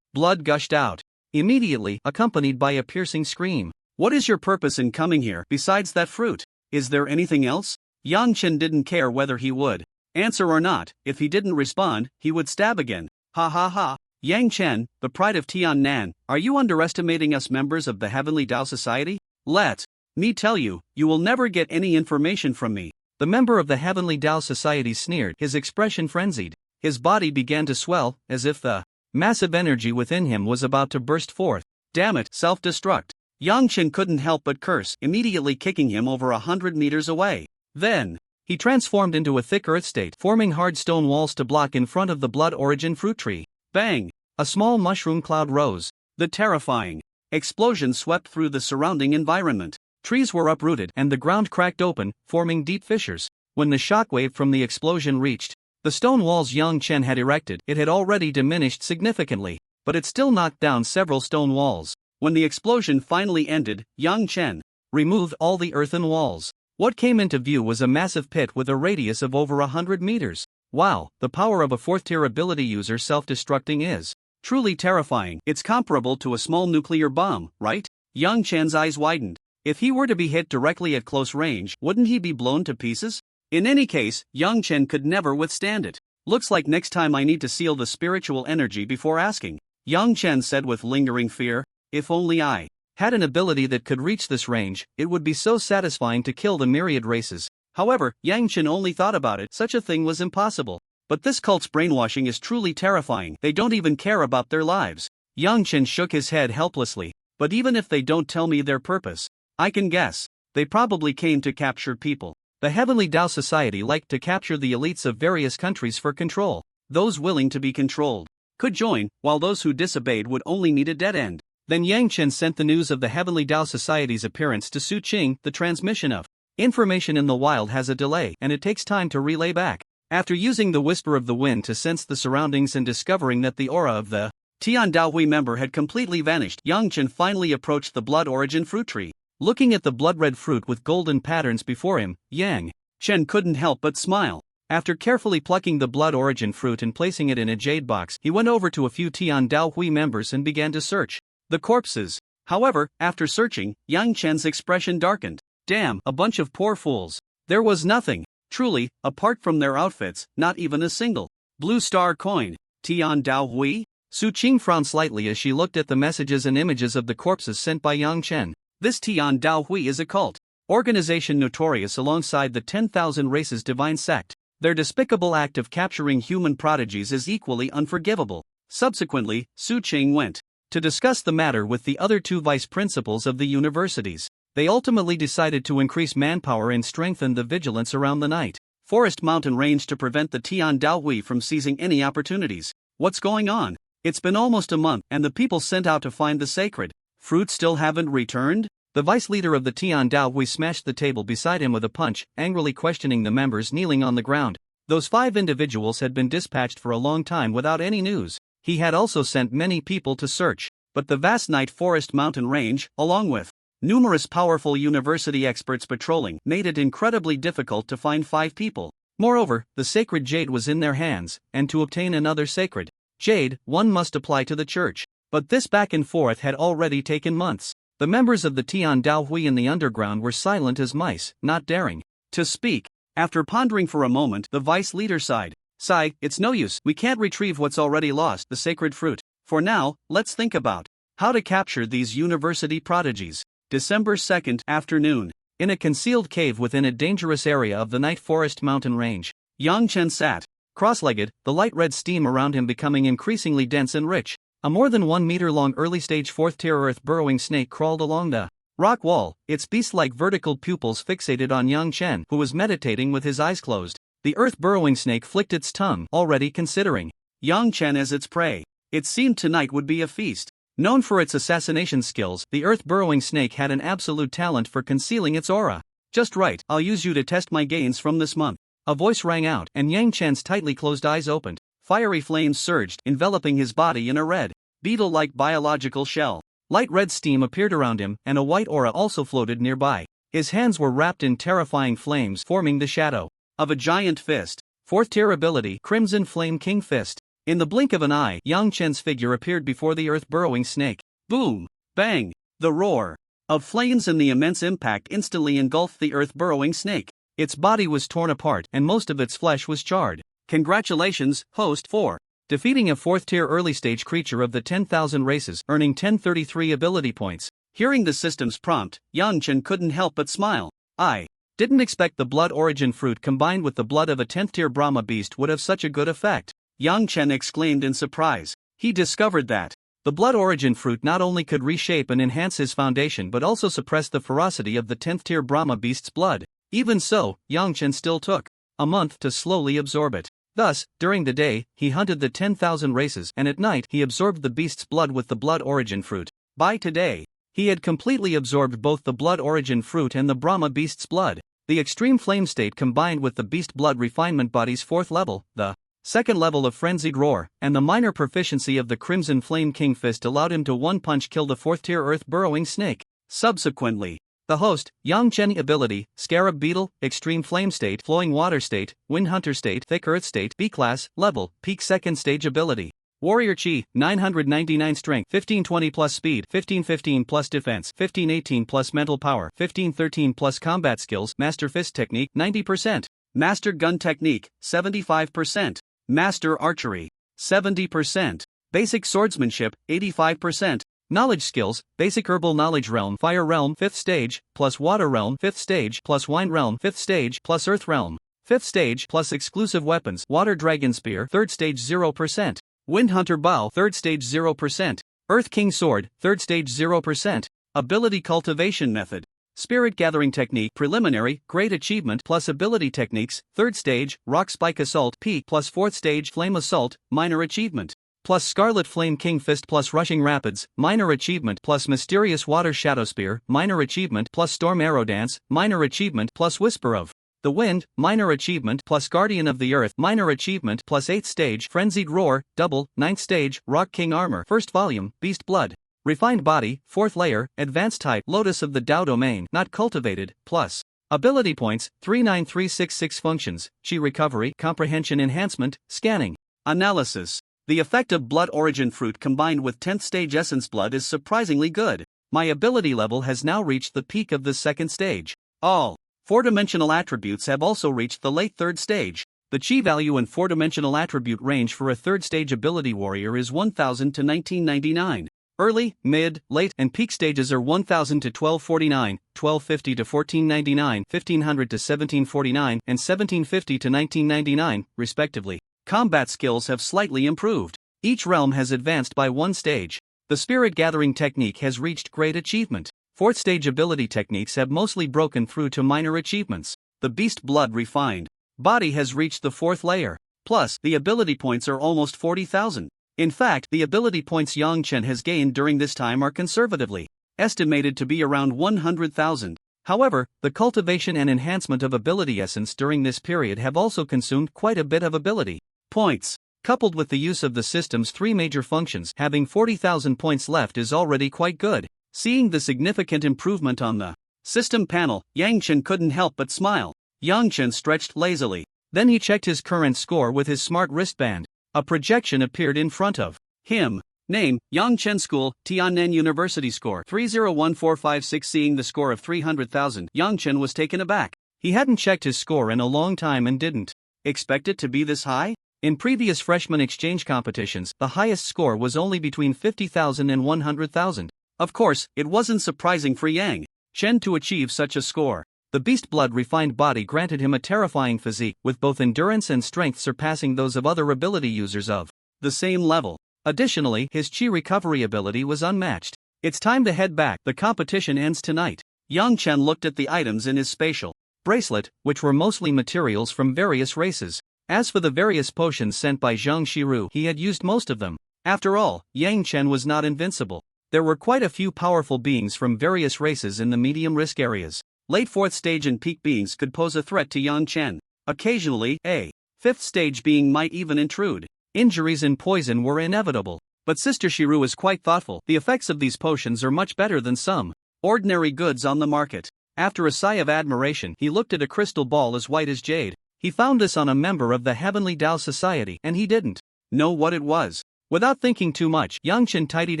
blood gushed out, immediately accompanied by a piercing scream. What is your purpose in coming here, besides that fruit? Is there anything else? Yang Chen didn't care whether he would answer or not. If he didn't respond, he would stab again. Ha ha ha. Yang Chen, the pride of Tiannan, are you underestimating us members of the Heavenly Tao Society? Let me tell you, you will never get any information from me. The member of the Heavenly Tao Society sneered, his expression frenzied. His body began to swell, as if the massive energy within him was about to burst forth. Damn it, self-destruct. Yang Chen couldn't help but curse, immediately kicking him over 100 meters away. Then he transformed into a thick earth state, forming hard stone walls to block in front of the blood origin fruit tree. Bang! A small mushroom cloud rose. The terrifying explosion swept through the surrounding environment. Trees were uprooted and the ground cracked open, forming deep fissures. When the shockwave from the explosion reached the stone walls Yang Chen had erected, it had already diminished significantly, but it still knocked down several stone walls. When the explosion finally ended, Yang Chen removed all the earthen walls. What came into view was a massive pit with a radius of over 100 meters. Wow, the power of a fourth-tier ability user self-destructing is truly terrifying. It's comparable to a small nuclear bomb, right? Yang Chen's eyes widened. If he were to be hit directly at close range, wouldn't he be blown to pieces? In any case, Yang Chen could never withstand it. Looks like next time I need to seal the spiritual energy before asking, Yang Chen said with lingering fear. If only I had an ability that could reach this range, it would be so satisfying to kill the myriad races. However, Yang Chen only thought about it. Such a thing was impossible. But this cult's brainwashing is truly terrifying. They don't even care about their lives. Yang Chen shook his head helplessly. But even if they don't tell me their purpose, I can guess. They probably came to capture people. The Heavenly Tao Society liked to capture the elites of various countries for control. Those willing to be controlled could join, while those who disobeyed would only meet a dead end. Then Yang Chen sent the news of the Heavenly Tao Society's appearance to Su Qing. The transmission of information in the wild has a delay, and it takes time to relay back. After using the whisper of the wind to sense the surroundings and discovering that the aura of the Tian Daohui member had completely vanished, Yang Chen finally approached the blood origin fruit tree. Looking at the blood-red fruit with golden patterns before him, Yang Chen couldn't help but smile. After carefully plucking the blood origin fruit and placing it in a jade box, he went over to a few Tian Daohui members and began to search the corpses. However, after searching, Yang Chen's expression darkened. Damn, a bunch of poor fools. There was nothing, truly, apart from their outfits, not even a single blue star coin. Tian Dao Hui? Su Qing frowned slightly as she looked at the messages and images of the corpses sent by Yang Chen. This Tian Dao Hui is a cult organization notorious alongside the 10,000 Races divine sect. Their despicable act of capturing human prodigies is equally unforgivable. Subsequently, Su Qing went to discuss the matter with the other two vice principals of the universities. They ultimately decided to increase manpower and strengthen the vigilance around the night Forest Mountain range to prevent the Tian Dao Hui from seizing any opportunities. What's going on? It's been almost a month and the people sent out to find the sacred fruit still haven't returned? The vice leader of the Tian Dao Hui smashed the table beside him with a punch, angrily questioning the members kneeling on the ground. Those 5 individuals had been dispatched for a long time without any news. He had also sent many people to search, but the vast night Forest Mountain range, along with numerous powerful university experts patrolling, made it incredibly difficult to find 5 people. Moreover, the sacred jade was in their hands, and to obtain another sacred jade, one must apply to the church. But this back and forth had already taken months. The members of the Tian Dao Hui in the underground were silent as mice, not daring to speak. After pondering for a moment, the vice leader sighed. Sigh, it's no use, we can't retrieve what's already lost, the sacred fruit. For now, let's think about how to capture these university prodigies. December 2nd, afternoon. In a concealed cave within a dangerous area of the Night Forest Mountain Range, Yang Chen sat cross-legged, the light red steam around him becoming increasingly dense and rich. A more than 1 meter long early-stage 4th-tier earth-burrowing snake crawled along the rock wall, its beast-like vertical pupils fixated on Yang Chen, who was meditating with his eyes closed. The earth-burrowing snake flicked its tongue, already considering Yang Chen as its prey. It seemed tonight would be a feast. Known for its assassination skills, the earth-burrowing snake had an absolute talent for concealing its aura. Just right, I'll use you to test my gains from this month. A voice rang out, and Yang Chen's tightly closed eyes opened. Fiery flames surged, enveloping his body in a red, beetle-like biological shell. Light red steam appeared around him, and a white aura also floated nearby. His hands were wrapped in terrifying flames, forming the shadow of a giant fist. 4th-tier ability, Crimson Flame King Fist. In the blink of an eye, Yang Chen's figure appeared before the earth-burrowing snake. Boom! Bang! The roar of flames and the immense impact instantly engulfed the earth-burrowing snake. Its body was torn apart, and most of its flesh was charred. Congratulations, host, for defeating a 4th-tier early-stage creature of the 10,000 races, earning 1033 ability points. Hearing the system's prompt, Yang Chen couldn't help but smile. I didn't expect the blood origin fruit combined with the blood of a 10th-tier Brahma beast would have such a good effect. Yang Chen exclaimed in surprise. He discovered that the blood origin fruit not only could reshape and enhance his foundation but also suppress the ferocity of the 10th-tier Brahma beast's blood. Even so, Yang Chen still took a month to slowly absorb it. Thus, during the day, he hunted the 10,000 races, and at night he absorbed the beast's blood with the blood origin fruit. By today, he had completely absorbed both the blood origin fruit and the Brahma beast's blood. The extreme flame state combined with the beast blood refinement body's 4th level, the 2nd level of frenzied roar, and the minor proficiency of the Crimson Flame King Fist allowed him to one-punch kill the 4th-tier earth-burrowing snake. Subsequently, the host, Yang Chen ability, Scarab Beetle, Extreme Flame State, Flowing Water State, Wind Hunter State, Thick Earth State, B-Class, Level, Peak 2nd Stage Ability. Warrior Chi, 999 Strength, 1520 plus Speed, 1515 plus Defense, 1518 plus Mental Power, 1513 plus Combat Skills, Master Fist Technique, 90%. Master Gun Technique, 75%. Master Archery, 70%. Basic Swordsmanship, 85%. Knowledge Skills, Basic Herbal Knowledge Realm, Fire Realm 5th Stage, plus Water Realm 5th Stage, plus Wine Realm 5th Stage, plus Earth Realm 5th Stage, plus Exclusive Weapons, Water Dragon Spear 3rd Stage 0%, Wind Hunter Bow 3rd Stage 0%, Earth King Sword 3rd Stage 0%, Ability Cultivation Method, Spirit Gathering Technique Preliminary, Great Achievement plus Ability Techniques, 3rd Stage, Rock Spike Assault Peak plus 4th Stage, Flame Assault, Minor Achievement. Plus Scarlet Flame King Fist plus Rushing Rapids, Minor Achievement plus Mysterious Water Shadow Spear, Minor Achievement plus Storm Arrow Dance, Minor Achievement plus Whisper of the Wind, Minor Achievement plus Guardian of the Earth, Minor Achievement plus 8th Stage, Frenzied Roar, Double, 9th Stage, Rock King Armor, 1st Volume, Beast Blood, Refined Body, 4th Layer, Advanced Type, Lotus of the Tao Domain, Not Cultivated, plus Ability Points, 39366 Functions, Chi Recovery, Comprehension Enhancement, Scanning, Analysis. The effect of blood origin fruit combined with 10th stage essence blood is surprisingly good. My ability level has now reached the peak of the second stage. All four-dimensional attributes have also reached the late third stage. The chi value and four-dimensional attribute range for a third-stage ability warrior is 1000 to 1999. Early, mid, late, and peak stages are 1000 to 1249, 1250 to 1499, 1500 to 1749, and 1750 to 1999, respectively. Combat skills have slightly improved. Each realm has advanced by one stage. The spirit gathering technique has reached great achievement. Fourth stage ability techniques have mostly broken through to minor achievements. The beast blood refined body has reached the fourth layer. Plus, the ability points are almost 40,000. In fact, the ability points Yang Chen has gained during this time are conservatively estimated to be around 100,000. However, the cultivation and enhancement of ability essence during this period have also consumed quite a bit of ability points. Coupled with the use of the system's three major functions, having 40,000 points left is already quite good. Seeing the significant improvement on the system panel, Yang Chen couldn't help but smile. Yang Chen stretched lazily. Then he checked his current score with his smart wristband. A projection appeared in front of him. Name, Yang Chen School, Tiannan University score 301456. Seeing the score of 300,000, Yang Chen was taken aback. He hadn't checked his score in a long time and didn't expect it to be this high. In previous freshman exchange competitions, the highest score was only between 50,000 and 100,000. Of course, it wasn't surprising for Yang Chen to achieve such a score. The beast blood refined body granted him a terrifying physique, with both endurance and strength surpassing those of other ability users of the same level. Additionally, his chi recovery ability was unmatched. It's time to head back. The competition ends tonight. Yang Chen looked at the items in his spatial bracelet, which were mostly materials from various races. As for the various potions sent by Zhang Shiru, he had used most of them. After all, Yang Chen was not invincible. There were quite a few powerful beings from various races in the medium-risk areas. Late fourth stage and peak beings could pose a threat to Yang Chen. Occasionally, a fifth stage being might even intrude. Injuries and poison were inevitable. But Sister Shiru is quite thoughtful. The effects of these potions are much better than some ordinary goods on the market. After a sigh of admiration, he looked at a crystal ball as white as jade. He found this on a member of the Heavenly Tao Society, and he didn't know what it was. Without thinking too much, Yang Chen tidied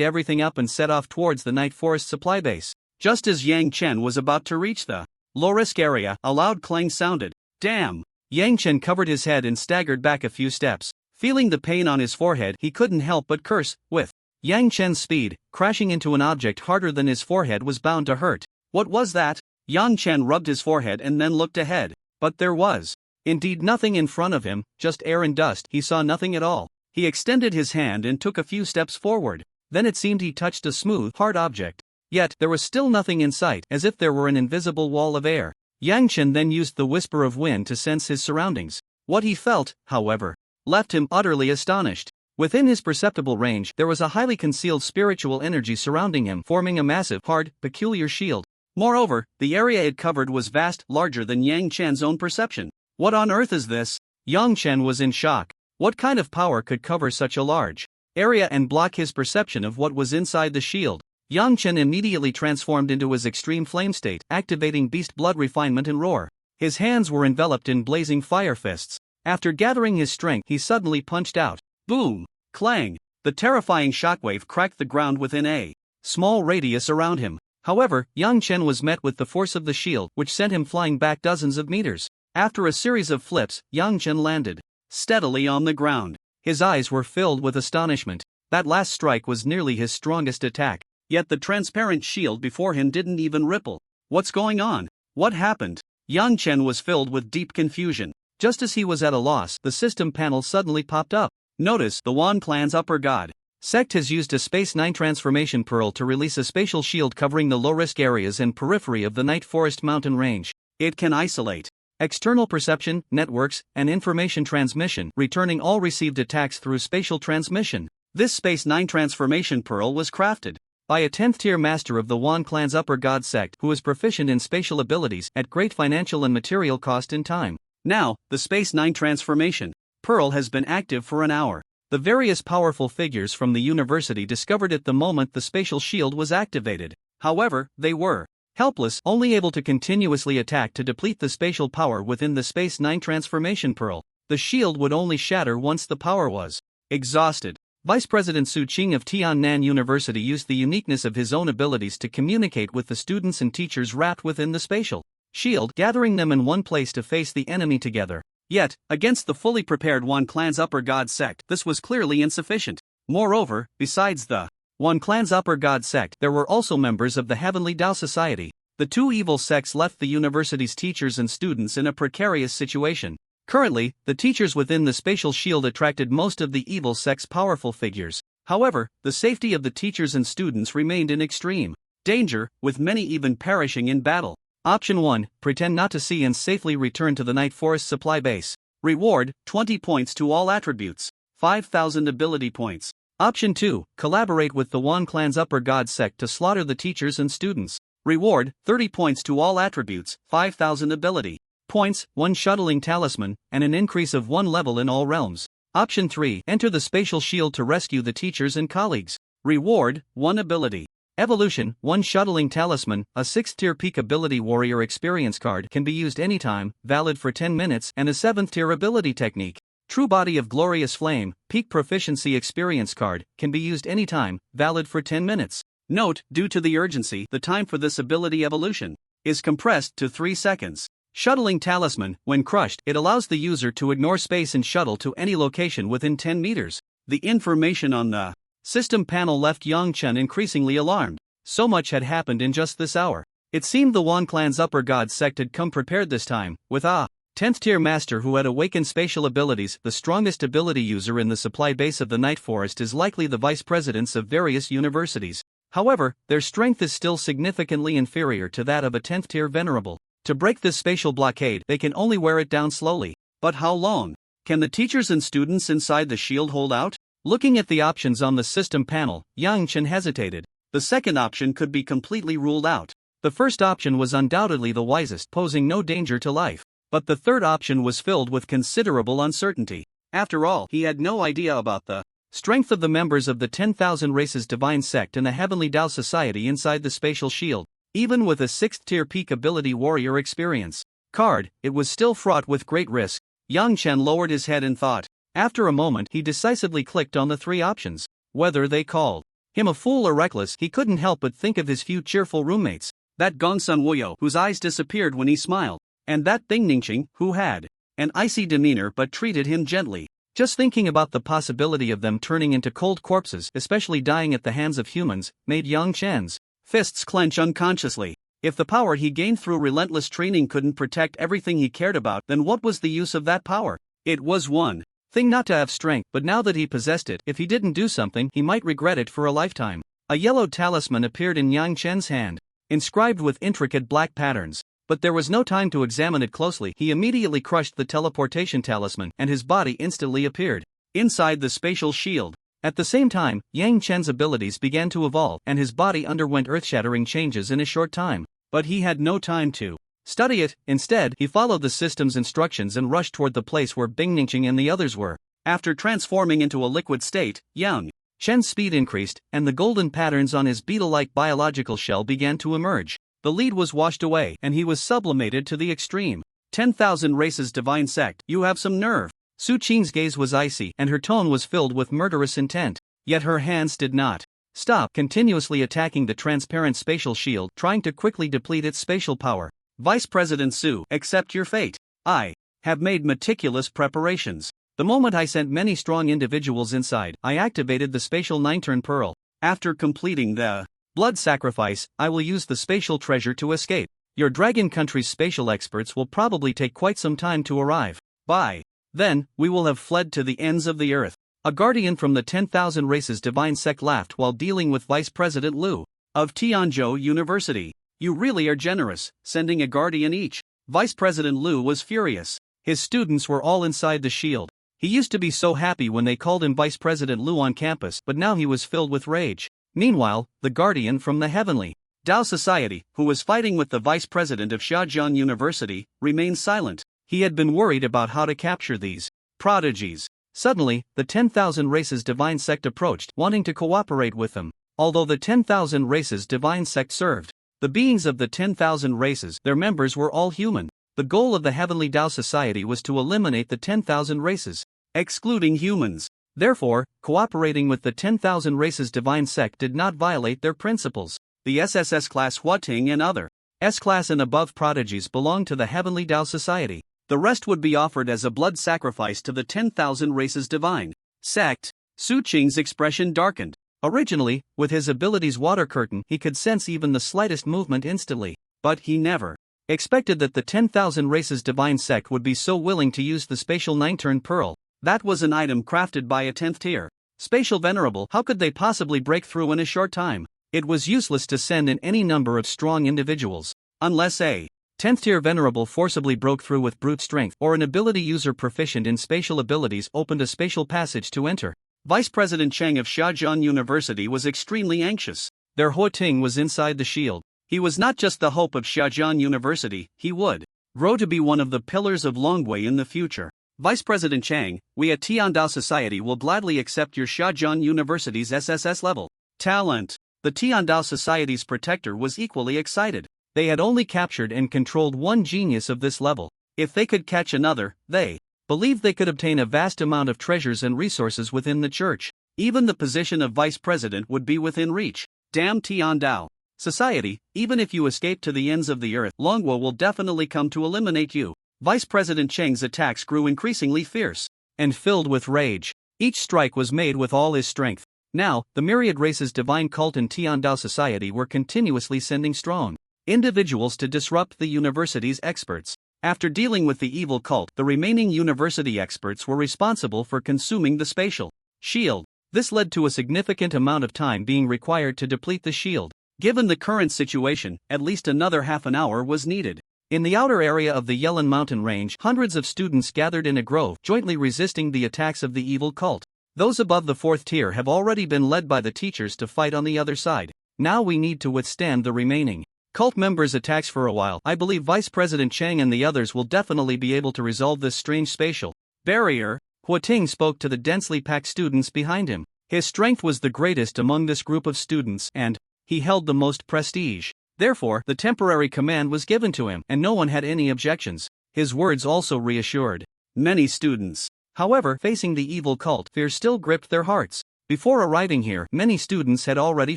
everything up and set off towards the Night Forest supply base. Just as Yang Chen was about to reach the low-risk area, a loud clang sounded. Damn! Yang Chen covered his head and staggered back a few steps. Feeling the pain on his forehead, he couldn't help but curse. With Yang Chen's speed, crashing into an object harder than his forehead was bound to hurt. What was that? Yang Chen rubbed his forehead and then looked ahead. But there was indeed nothing in front of him, just air and dust. He saw nothing at all. He extended his hand and took a few steps forward. Then it seemed he touched a smooth, hard object. Yet, there was still nothing in sight, as if there were an invisible wall of air. Yang Chen then used the whisper of wind to sense his surroundings. What he felt, however, left him utterly astonished. Within his perceptible range, there was a highly concealed spiritual energy surrounding him, forming a massive, hard, peculiar shield. Moreover, the area it covered was vast, larger than Yang Chen's own perception. What on earth is this? Yang Chen was in shock. What kind of power could cover such a large area and block his perception of what was inside the shield? Yang Chen immediately transformed into his extreme flame state, activating beast blood refinement and roar. His hands were enveloped in blazing fire fists. After gathering his strength, he suddenly punched out. Boom! Clang! The terrifying shockwave cracked the ground within a small radius around him. However, Yang Chen was met with the force of the shield, which sent him flying back dozens of meters. After a series of flips, Yang Chen landed steadily on the ground. His eyes were filled with astonishment. That last strike was nearly his strongest attack. Yet the transparent shield before him didn't even ripple. What's going on? What happened? Yang Chen was filled with deep confusion. Just as he was at a loss, the system panel suddenly popped up. Notice, the Wan clan's upper god sect has used a Space 9 transformation pearl to release a spatial shield covering the low-risk areas and periphery of the Night Forest mountain range. It can isolate external perception, networks, and information transmission, returning all received attacks through spatial transmission. This Space 9 transformation pearl was crafted by a 10th tier master of the Wan clan's upper god sect who is proficient in spatial abilities at great financial and material cost in time. Now, the Space 9 transformation pearl has been active for an hour. The various powerful figures from the university discovered it the moment the spatial shield was activated. However, they were helpless, only able to continuously attack to deplete the spatial power within the Space 9 transformation pearl. The shield would only shatter once the power was exhausted. Vice President Su Qing of Tiannan University used the uniqueness of his own abilities to communicate with the students and teachers wrapped within the spatial shield, gathering them in one place to face the enemy together. Yet, against the fully prepared Wan Clan's upper god sect, this was clearly insufficient. Moreover, besides the Wan Clan's upper god sect, there were also members of the Heavenly Tao Society. The two evil sects left the university's teachers and students in a precarious situation. Currently, the teachers within the spatial shield attracted most of the evil sect's powerful figures. However, the safety of the teachers and students remained in extreme danger, with many even perishing in battle. Option 1. Pretend not to see and safely return to the Night Forest supply base. Reward, 20 points to all attributes. 5,000 ability points. Option 2. Collaborate with the Wan Clan's upper god sect to slaughter the teachers and students. Reward, 30 points to all attributes, 5,000 ability points, 1 shuttling talisman, and an increase of 1 level in all realms. Option 3. Enter the spatial shield to rescue the teachers and colleagues. Reward, 1 ability. Evolution, 1 shuttling talisman, a 6th tier peak ability warrior experience card can be used anytime, valid for 10 minutes, and a 7th tier ability technique. True Body of Glorious Flame, peak proficiency experience card, can be used anytime, valid for 10 minutes. Note, due to the urgency, the time for this ability evolution is compressed to 3 seconds. Shuttling Talisman, when crushed, it allows the user to ignore space and shuttle to any location within 10 meters. The information on the system panel left Yang Chen increasingly alarmed. So much had happened in just this hour. It seemed the Wan Clan's upper god sect had come prepared this time, with a 10th tier master who had awakened spatial abilities. The strongest ability user in the supply base of the Night Forest is likely the vice presidents of various universities. However, their strength is still significantly inferior to that of a 10th tier venerable. To break this spatial blockade, they can only wear it down slowly. But how long? Can the teachers and students inside the shield hold out? Looking at the options on the system panel, Yang Chen hesitated. The second option could be completely ruled out. The first option was undoubtedly the wisest, posing no danger to life. But the third option was filled with considerable uncertainty. After all, he had no idea about the strength of the members of the 10,000 Races Divine Sect and the Heavenly Tao Society inside the spatial shield. Even with a 6th tier peak ability warrior experience card, it was still fraught with great risk. Yang Chen lowered his head in thought. After a moment, he decisively clicked on the 3 options. Whether they called him a fool or reckless, he couldn't help but think of his few cheerful roommates. That Gongsun Wuyo, whose eyes disappeared when he smiled, and that Ding Ningqing, who had an icy demeanor but treated him gently. Just thinking about the possibility of them turning into cold corpses, especially dying at the hands of humans, made Yang Chen's fists clench unconsciously. If the power he gained through relentless training couldn't protect everything he cared about, then what was the use of that power? It was one thing not to have strength, but now that he possessed it, if he didn't do something, he might regret it for a lifetime. A yellow talisman appeared in Yang Chen's hand, inscribed with intricate black patterns. But there was no time to examine it closely. He immediately crushed the teleportation talisman, and his body instantly appeared inside the spatial shield. At the same time, Yang Chen's abilities began to evolve, and his body underwent earth-shattering changes in a short time. But he had no time to study it. Instead, he followed the system's instructions and rushed toward the place where Bing Ningqing and the others were. After transforming into a liquid state, Yang Chen's speed increased, and the golden patterns on his beetle-like biological shell began to emerge. The lead was washed away, and he was sublimated to the extreme. 10,000 Races Divine Sect, you have some nerve. Su Qing's gaze was icy, and her tone was filled with murderous intent. Yet her hands did not stop, continuously attacking the transparent spatial shield, trying to quickly deplete its spatial power. Vice President Su, accept your fate. I have made meticulous preparations. The moment I sent many strong individuals inside, I activated the spatial 9-turn pearl. After completing the blood sacrifice, I will use the spatial treasure to escape. Your dragon country's spatial experts will probably take quite some time to arrive. By then, we will have fled to the ends of the earth. A guardian from the 10,000 Races Divine Sect laughed while dealing with Vice President Liu of Tianzhou University. You really are generous, sending a guardian each. Vice President Liu was furious. His students were all inside the shield. He used to be so happy when they called him Vice President Liu on campus, but now he was filled with rage. Meanwhile, the guardian from the Heavenly Tao Society, who was fighting with the vice president of Xiajian University, remained silent. He had been worried about how to capture these prodigies. Suddenly, the 10,000 Races Divine Sect approached, wanting to cooperate with them. Although the 10,000 Races Divine Sect served the beings of the 10,000 races, their members were all human. The goal of the Heavenly Tao Society was to eliminate the 10,000 races, excluding humans. Therefore, cooperating with the 10,000 Races Divine Sect did not violate their principles. The SSS class Huating and other S-class and above prodigies belonged to the Heavenly Tao Society. The rest would be offered as a blood sacrifice to the 10,000 Races Divine Sect. Su Qing's expression darkened. Originally, with his abilities water curtain, he could sense even the slightest movement instantly, but he never expected that the 10,000 Races Divine Sect would be so willing to use the spatial 9-turn pearl. That was an item crafted by a 10th tier spatial venerable. How could they possibly break through in a short time? It was useless to send in any number of strong individuals, unless a 10th tier venerable forcibly broke through with brute strength, or an ability user proficient in spatial abilities opened a spatial passage to enter. Vice President Cheng of Xiajian University was extremely anxious. Their Huating was inside the shield. He was not just the hope of Xiajian University, he would grow to be one of the pillars of Longwei in the future. Vice President Chang, we at Tiandao Society will gladly accept your Xiajian University's SSS level talent. The Tiandao Society's protector was equally excited. They had only captured and controlled one genius of this level. If they could catch another, they believed they could obtain a vast amount of treasures and resources within the church. Even the position of vice president would be within reach. Damn Tiandao Society, even if you escape to the ends of the earth, Longwo will definitely come to eliminate you. Vice President Cheng's attacks grew increasingly fierce and filled with rage. Each strike was made with all his strength. Now, the myriad races divine cult and Tiandao Society were continuously sending strong individuals to disrupt the university's experts. After dealing with the evil cult, the remaining university experts were responsible for consuming the spatial shield. This led to a significant amount of time being required to deplete the shield. Given the current situation, at least another half an hour was needed. In the outer area of the Yelin mountain range, hundreds of students gathered in a grove, jointly resisting the attacks of the evil cult. Those above the 4th tier have already been led by the teachers to fight on the other side. Now we need to withstand the remaining cult members' attacks for a while. I believe Vice President Chang and the others will definitely be able to resolve this strange spatial barrier. Huating spoke to the densely packed students behind him. His strength was the greatest among this group of students, and he held the most prestige. Therefore, the temporary command was given to him, and no one had any objections. His words also reassured many students. However, facing the evil cult, fear still gripped their hearts. Before arriving here, many students had already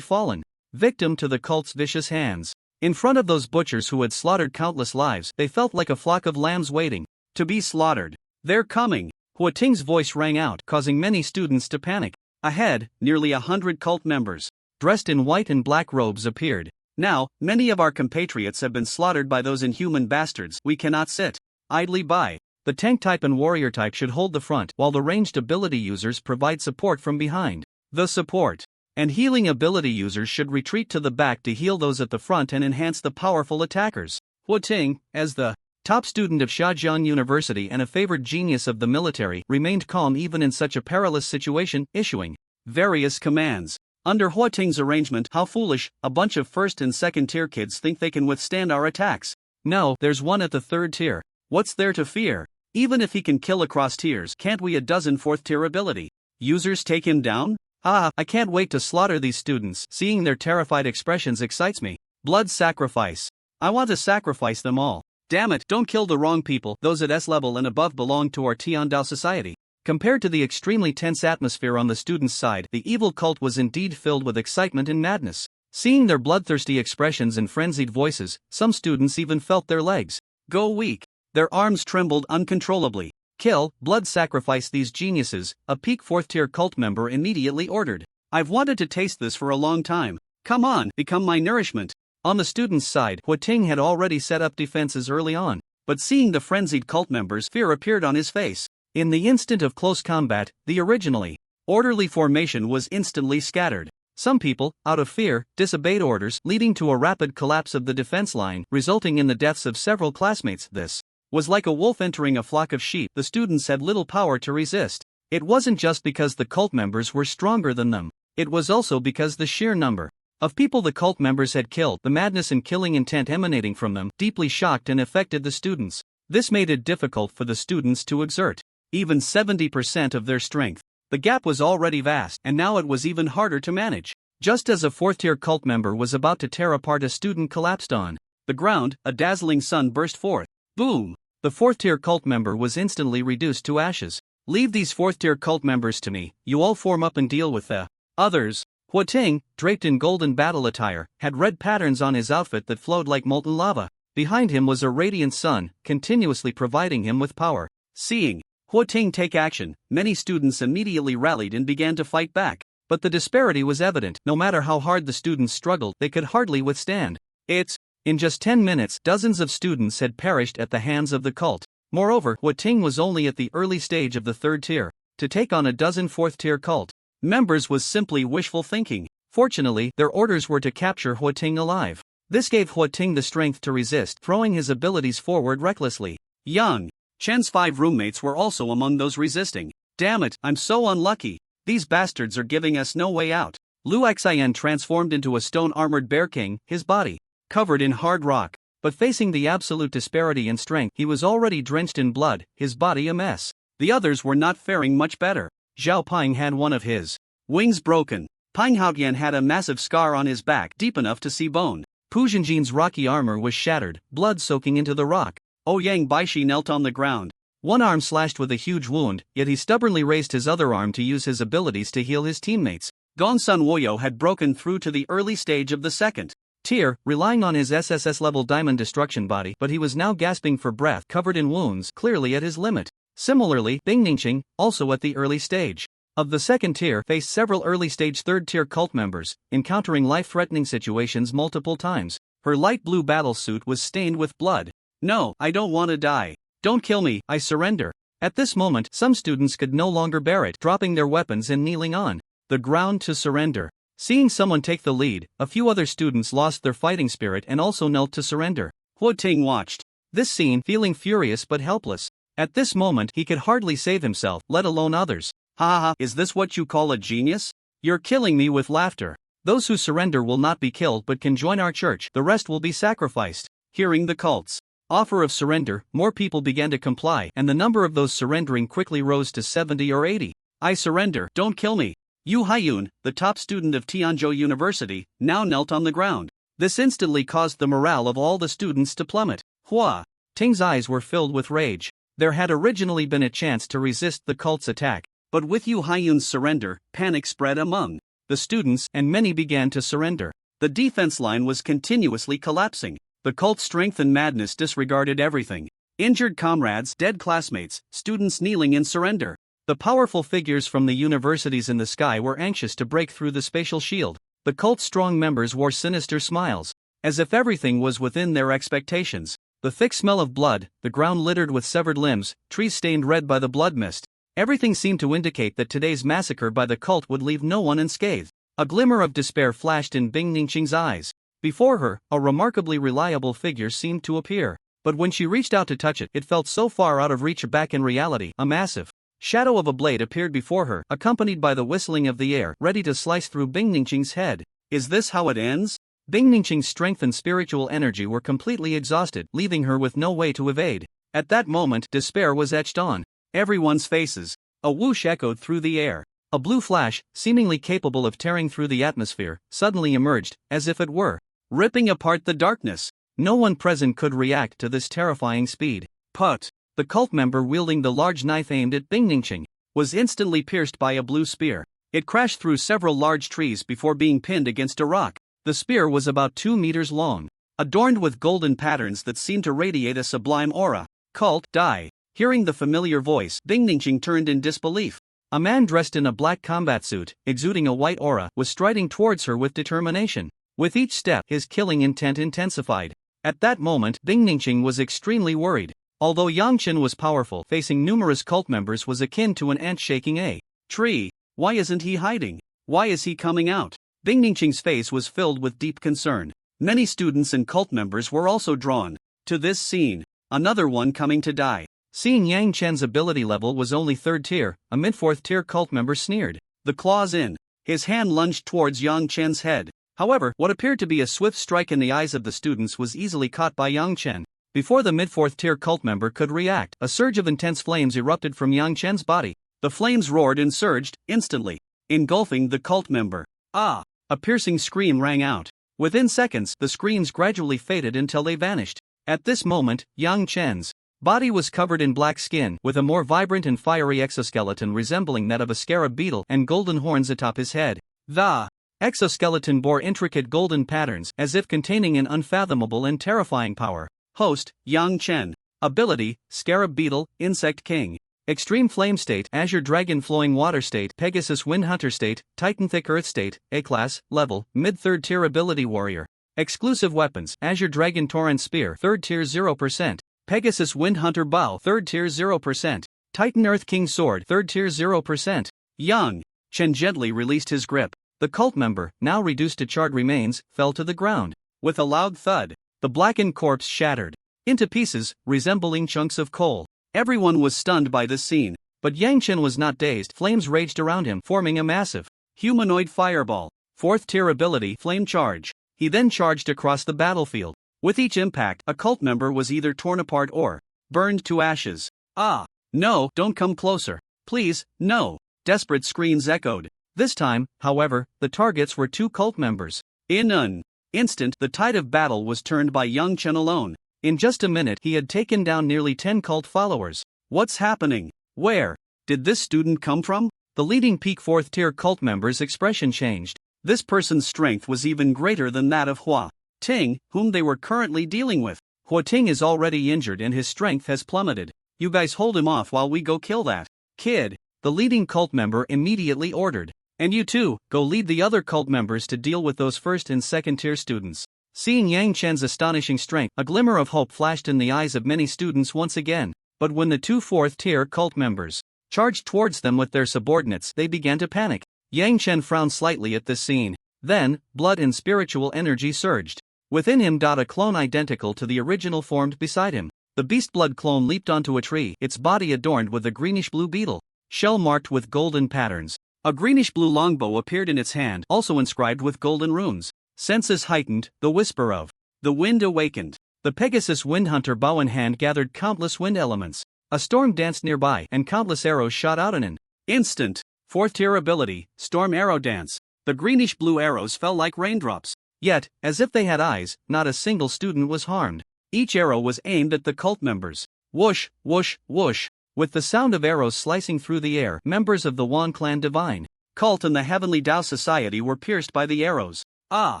fallen victim to the cult's vicious hands. In front of those butchers who had slaughtered countless lives, they felt like a flock of lambs waiting to be slaughtered. They're coming! Huating's voice rang out, causing many students to panic. Ahead, nearly 100 cult members, dressed in white and black robes, appeared. Now, many of our compatriots have been slaughtered by those inhuman bastards. We cannot sit idly by. The tank type and warrior type should hold the front, while the ranged ability users provide support from behind. The support and healing ability users should retreat to the back to heal those at the front and enhance the powerful attackers. Huating, as the top student of Xiajian University and a favored genius of the military, remained calm even in such a perilous situation, issuing various commands. Under Huating's arrangement, how foolish, a bunch of 1st and 2nd tier kids think they can withstand our attacks. No, there's one at the 3rd tier. What's there to fear? Even if he can kill across tiers, can't we a dozen 4th tier ability users take him down? I can't wait to slaughter these students. Seeing their terrified expressions excites me. Blood sacrifice. I want to sacrifice them all. Damn it, don't kill the wrong people. Those at S level and above belong to our Tiandao Society. Compared to the extremely tense atmosphere on the students' side, the evil cult was indeed filled with excitement and madness. Seeing their bloodthirsty expressions and frenzied voices, some students even felt their legs go weak. Their arms trembled uncontrollably. Kill, blood sacrifice these geniuses, a peak 4th tier cult member immediately ordered. I've wanted to taste this for a long time. Come on, become my nourishment. On the students' side, Huating had already set up defenses early on, but seeing the frenzied cult members, fear appeared on his face. In the instant of close combat, the originally orderly formation was instantly scattered. Some people, out of fear, disobeyed orders, leading to a rapid collapse of the defense line, resulting in the deaths of several classmates. This was like a wolf entering a flock of sheep. The students had little power to resist. It wasn't just because the cult members were stronger than them. It was also because the sheer number of people the cult members had killed, the madness and killing intent emanating from them, deeply shocked and affected the students. This made it difficult for the students to exert even 70% of their strength. The gap was already vast, and now it was even harder to manage. Just as a 4th tier cult member was about to tear apart, a student collapsed on the ground. A dazzling sun burst forth. Boom! The 4th tier cult member was instantly reduced to ashes. Leave these fourth-tier cult members to me, you all form up and deal with the others. Hua Ting, draped in golden battle attire, had red patterns on his outfit that flowed like molten lava. Behind him was a radiant sun, continuously providing him with power. Seeing Hua Ting take action, many students immediately rallied and began to fight back. But the disparity was evident. No matter how hard the students struggled, they could hardly withstand. In just 10 minutes, dozens of students had perished at the hands of the cult. Moreover, Hua Ting was only at the early stage of the third tier. To take on a dozen fourth-tier cult members was simply wishful thinking. Fortunately, their orders were to capture Hua Ting alive. This gave Hua Ting the strength to resist, throwing his abilities forward recklessly. Yang Chen's 5 roommates were also among those resisting. Damn it, I'm so unlucky. These bastards are giving us no way out. Lu Xian transformed into a stone-armored bear king, his body covered in hard rock. But facing the absolute disparity in strength, he was already drenched in blood, his body a mess. The others were not faring much better. Zhao Ping had one of his wings broken. Ping Haotian had a massive scar on his back deep enough to see bone. Pu Zhenjin's rocky armor was shattered, blood soaking into the rock. Ouyang Baishi knelt on the ground. One arm slashed with a huge wound, yet he stubbornly raised his other arm to use his abilities to heal his teammates. Gongsun Woyo had broken through to the early stage of the second tier, relying on his SSS-level diamond destruction body, but he was now gasping for breath, covered in wounds, clearly at his limit. Similarly, Bing Ningqing, also at the early stage of the second tier, faced several early-stage third-tier cult members, encountering life-threatening situations multiple times. Her light blue battlesuit was stained with blood. No, I don't want to die. Don't kill me, I surrender. At this moment, some students could no longer bear it, dropping their weapons and kneeling on the ground to surrender. Seeing someone take the lead, a few other students lost their fighting spirit and also knelt to surrender. Hua Ting watched this scene, feeling furious but helpless. At this moment, he could hardly save himself, let alone others. Ha ha, is this what you call a genius? You're killing me with laughter. Those who surrender will not be killed but can join our church, the rest will be sacrificed. Hearing the cult's offer of surrender, more people began to comply, and the number of those surrendering quickly rose to 70 or 80. I surrender, don't kill me. Yu Haiyun, the top student of Tianzhou University, now knelt on the ground. This instantly caused the morale of all the students to plummet. Hua Ting's eyes were filled with rage. There had originally been a chance to resist the cult's attack, but with Yu Haiyun's surrender, panic spread among the students, and many began to surrender. The defense line was continuously collapsing. The cult's strength and madness disregarded everything. Injured comrades, dead classmates, students kneeling in surrender. The powerful figures from the universities in the sky were anxious to break through the spatial shield. The cult's strong members wore sinister smiles, as if everything was within their expectations. The thick smell of blood, the ground littered with severed limbs, trees stained red by the blood mist. Everything seemed to indicate that today's massacre by the cult would leave no one unscathed. A glimmer of despair flashed in Bing Ningqing's eyes. Before her, a remarkably reliable figure seemed to appear. But when she reached out to touch it, it felt so far out of reach. Back in reality, a massive shadow of a blade appeared before her, accompanied by the whistling of the air, ready to slice through Bing Ningqing's head. Is this how it ends? Bing Ningqing's strength and spiritual energy were completely exhausted, leaving her with no way to evade. At that moment, despair was etched on everyone's faces. A whoosh echoed through the air. A blue flash, seemingly capable of tearing through the atmosphere, suddenly emerged, as if it were ripping apart the darkness. No one present could react to this terrifying speed. Put! The cult member wielding the large knife aimed at Bing Ningqing was instantly pierced by a blue spear. It crashed through several large trees before being pinned against a rock. The spear was about 2 meters long, adorned with golden patterns that seemed to radiate a sublime aura. Cult, die! Hearing the familiar voice, Bing Ningqing turned in disbelief. A man dressed in a black combat suit, exuding a white aura, was striding towards her with determination. With each step, his killing intent intensified. At that moment, Bing Ningqing was extremely worried. Although Yang Chen was powerful, facing numerous cult members was akin to an ant shaking a tree. Why isn't he hiding? Why is he coming out? Bing Ningqing's face was filled with deep concern. Many students and cult members were also drawn to this scene. Another one coming to die. Seeing Yang Chen's ability level was only 3rd tier, a mid-4th tier cult member sneered. The claws in. His hand lunged towards Yang Chen's head. However, what appeared to be a swift strike in the eyes of the students was easily caught by Yang Chen. Before the mid-4th tier cult member could react, a surge of intense flames erupted from Yang Chen's body. The flames roared and surged, instantly engulfing the cult member. Ah! A piercing scream rang out. Within seconds, the screams gradually faded until they vanished. At this moment, Yang Chen's Body was covered in black skin, with a more vibrant and fiery exoskeleton resembling that of a scarab beetle and golden horns atop his head. The exoskeleton bore intricate golden patterns, as if containing an unfathomable and terrifying power. Host, Yang Chen. Ability, Scarab Beetle, Insect King. Extreme Flame State, Azure Dragon Flowing Water State, Pegasus Wind Hunter State, Titan Thick Earth State, A-Class, Level, Mid-3rd Tier Ability Warrior. Exclusive Weapons, Azure Dragon Torrent Spear, 3rd Tier 0%, Pegasus Wind Hunter Bow, 3rd Tier 0%, Titan Earth King Sword, 3rd Tier 0%. Yang Chen gently released his grip. The cult member, now reduced to charred remains, fell to the ground. With a loud thud, the blackened corpse shattered into pieces, resembling chunks of coal. Everyone was stunned by this scene, but Yang Chen was not dazed. Flames raged around him, forming a massive humanoid fireball. 4th tier ability, Flame Charge. He then charged across the battlefield. With each impact, a cult member was either torn apart or burned to ashes. Ah! No, don't come closer. Please, no! Desperate screams echoed. This time, however, the targets were 2 cult members. In an instant, the tide of battle was turned by Yang Chen alone. In just a minute, he had taken down nearly 10 cult followers. What's happening? Where did this student come from? The leading peak 4th tier cult member's expression changed. This person's strength was even greater than that of Hua Ting, whom they were currently dealing with. Hua Ting is already injured and his strength has plummeted. You guys hold him off while we go kill that kid, the leading cult member immediately ordered. And you too, go lead the other cult members to deal with those 1st and 2nd tier students. Seeing Yang Chen's astonishing strength, a glimmer of hope flashed in the eyes of many students once again. But when the 2 4th tier cult members charged towards them with their subordinates, they began to panic. Yang Chen frowned slightly at this scene. Then, blood and spiritual energy surged. Within him, a clone identical to the original formed beside him. The beast blood clone leaped onto a tree, its body adorned with a greenish-blue beetle shell marked with golden patterns. A greenish-blue longbow appeared in its hand, also inscribed with golden runes. Senses heightened, the whisper of the wind awakened. The Pegasus Wind Hunter bow in hand gathered countless wind elements. A storm danced nearby, and countless arrows shot out in an instant. 4th tier ability, Storm Arrow Dance. The greenish-blue arrows fell like raindrops. Yet, as if they had eyes, not a single student was harmed. Each arrow was aimed at the cult members. Whoosh, whoosh, whoosh. With the sound of arrows slicing through the air, members of the Wan Clan Divine Cult and the Heavenly Tao Society were pierced by the arrows. Ah!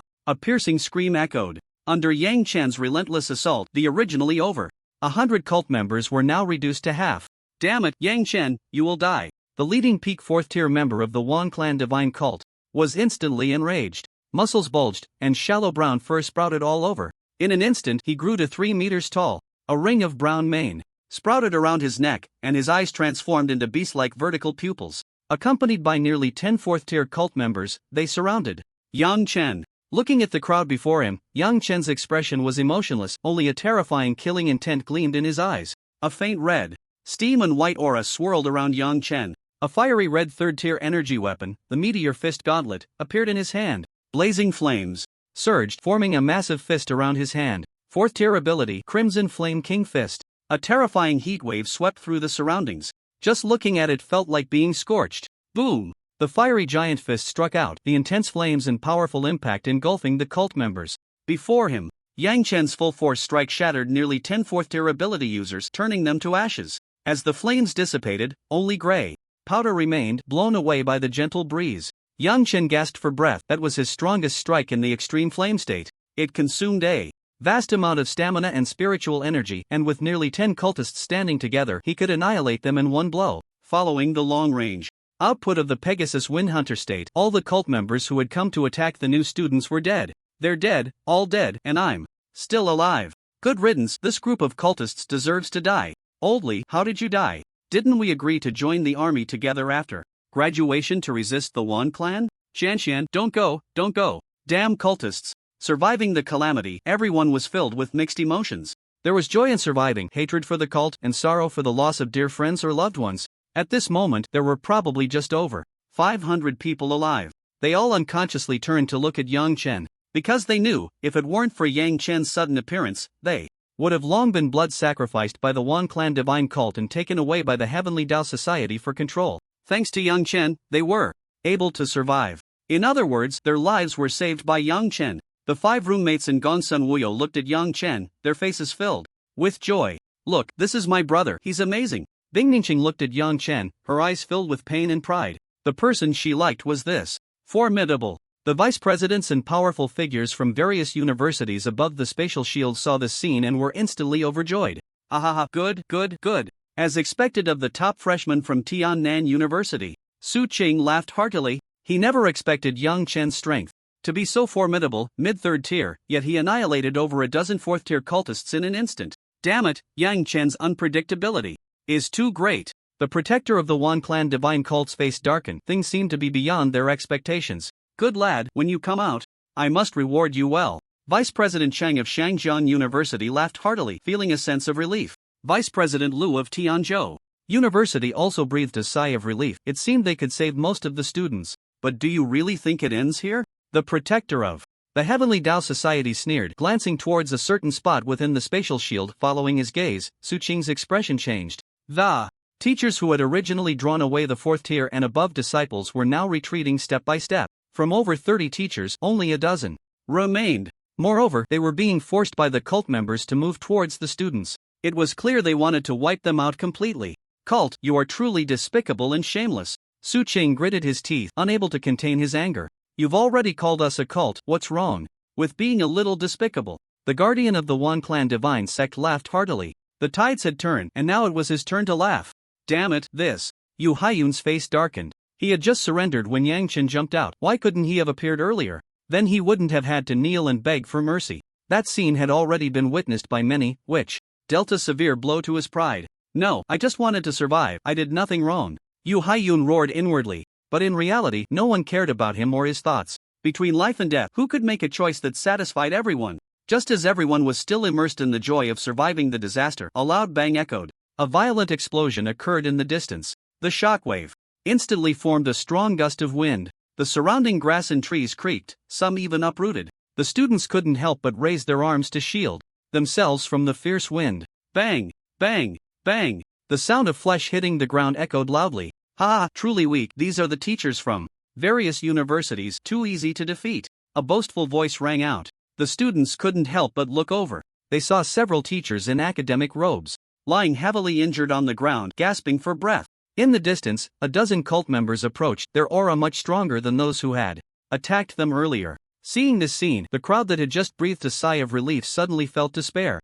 A piercing scream echoed. Under Yang Chen's relentless assault, the originally over 100 cult members were now reduced to half. Damn it, Yang Chen, you will die. The leading peak 4th tier member of the Wan Clan Divine Cult was instantly enraged. Muscles bulged, and shallow brown fur sprouted all over. In an instant, he grew to 3 meters tall. A ring of brown mane sprouted around his neck, and his eyes transformed into beast-like vertical pupils. Accompanied by nearly 10 4th tier cult members, they surrounded Yang Chen. Looking at the crowd before him, Yang Chen's expression was emotionless, only a terrifying killing intent gleamed in his eyes. A faint red steam and white aura swirled around Yang Chen. A fiery red 3rd tier energy weapon, the Meteor Fist Gauntlet, appeared in his hand. Blazing flames surged, forming a massive fist around his hand. 4th tier ability, Crimson Flame King Fist. A terrifying heat wave swept through the surroundings. Just looking at it felt like being scorched. Boom! The fiery giant fist struck out, the intense flames and powerful impact engulfing the cult members. Before him, Yang Chen's full force strike shattered nearly 10 4th tier ability users, turning them to ashes. As the flames dissipated, only gray powder remained, blown away by the gentle breeze. Yang Chen gasped for breath. That was his strongest strike in the extreme flame state. It consumed a vast amount of stamina and spiritual energy, and with nearly 10 cultists standing together, he could annihilate them in one blow. Following the long-range output of the Pegasus Wind Hunter state, all the cult members who had come to attack the new students were dead. They're dead, all dead, and I'm still alive. Good riddance, this group of cultists deserves to die. Oldly, how did you die? Didn't we agree to join the army together after graduation to resist the Wan clan? Shanshan, don't go, don't go. Damn cultists. Surviving the calamity, everyone was filled with mixed emotions. There was joy in surviving, hatred for the cult, and sorrow for the loss of dear friends or loved ones. At this moment, there were probably just over 500 people alive. They all unconsciously turned to look at Yang Chen, because they knew, if it weren't for Yang Chen's sudden appearance, they would have long been blood sacrificed by the Wan Clan Divine Cult and taken away by the Heavenly Tao Society for control. Thanks to Yang Chen, they were able to survive. In other words, their lives were saved by Yang Chen. The 5 roommates in Gongsun Wuyo looked at Yang Chen, their faces filled with joy. Look, this is my brother, he's amazing. Bing Ningqing looked at Yang Chen, her eyes filled with pain and pride. The person she liked was this. Formidable. The vice presidents and powerful figures from various universities above the spatial shield saw this scene and were instantly overjoyed. Ahaha, good, good, good. As expected of the top freshman from Tiannan University. Su Qing laughed heartily. He never expected Yang Chen's strength to be so formidable, mid-third tier, yet he annihilated over a dozen fourth-tier cultists in an instant. Damn it, Yang Chen's unpredictability is too great. The protector of the Wan clan divine cult's face darkened. Things seemed to be beyond their expectations. Good lad, when you come out, I must reward you well. Vice President Chang of Shangjiang University laughed heartily, feeling a sense of relief. Vice President Liu of Tianzhou University also breathed a sigh of relief. It seemed they could save most of the students. But do you really think it ends here? The protector of the Heavenly Tao Society sneered, glancing towards a certain spot within the spatial shield. Following his gaze, Su Qing's expression changed. The teachers who had originally drawn away the fourth tier and above disciples were now retreating step by step. From over 30 teachers, only a dozen remained. Moreover, they were being forced by the cult members to move towards the students. It was clear they wanted to wipe them out completely. Cult, you are truly despicable and shameless. Su Qing gritted his teeth, unable to contain his anger. You've already called us a cult, what's wrong with being a little despicable? The guardian of the Wan clan divine sect laughed heartily. The tides had turned, and now it was his turn to laugh. Damn it, this. Yu Haiyun's face darkened. He had just surrendered when Yang Chen jumped out. Why couldn't he have appeared earlier? Then he wouldn't have had to kneel and beg for mercy. That scene had already been witnessed by many, which dealt a severe blow to his pride. No, I just wanted to survive. I did nothing wrong. Yu Haiyun roared inwardly. But in reality, no one cared about him or his thoughts. Between life and death, who could make a choice that satisfied everyone? Just as everyone was still immersed in the joy of surviving the disaster, a loud bang echoed. A violent explosion occurred in the distance. The shockwave instantly formed a strong gust of wind. The surrounding grass and trees creaked, some even uprooted. The students couldn't help but raise their arms to shield themselves from the fierce wind. Bang, bang, bang. The sound of flesh hitting the ground echoed loudly. Ha! Truly weak. These are the teachers from various universities, too easy to defeat. A boastful voice rang out. The students couldn't help but look over. They saw several teachers in academic robes, lying heavily injured on the ground, gasping for breath. In the distance, a dozen cult members approached, their aura much stronger than those who had attacked them earlier. Seeing this scene, the crowd that had just breathed a sigh of relief suddenly felt despair.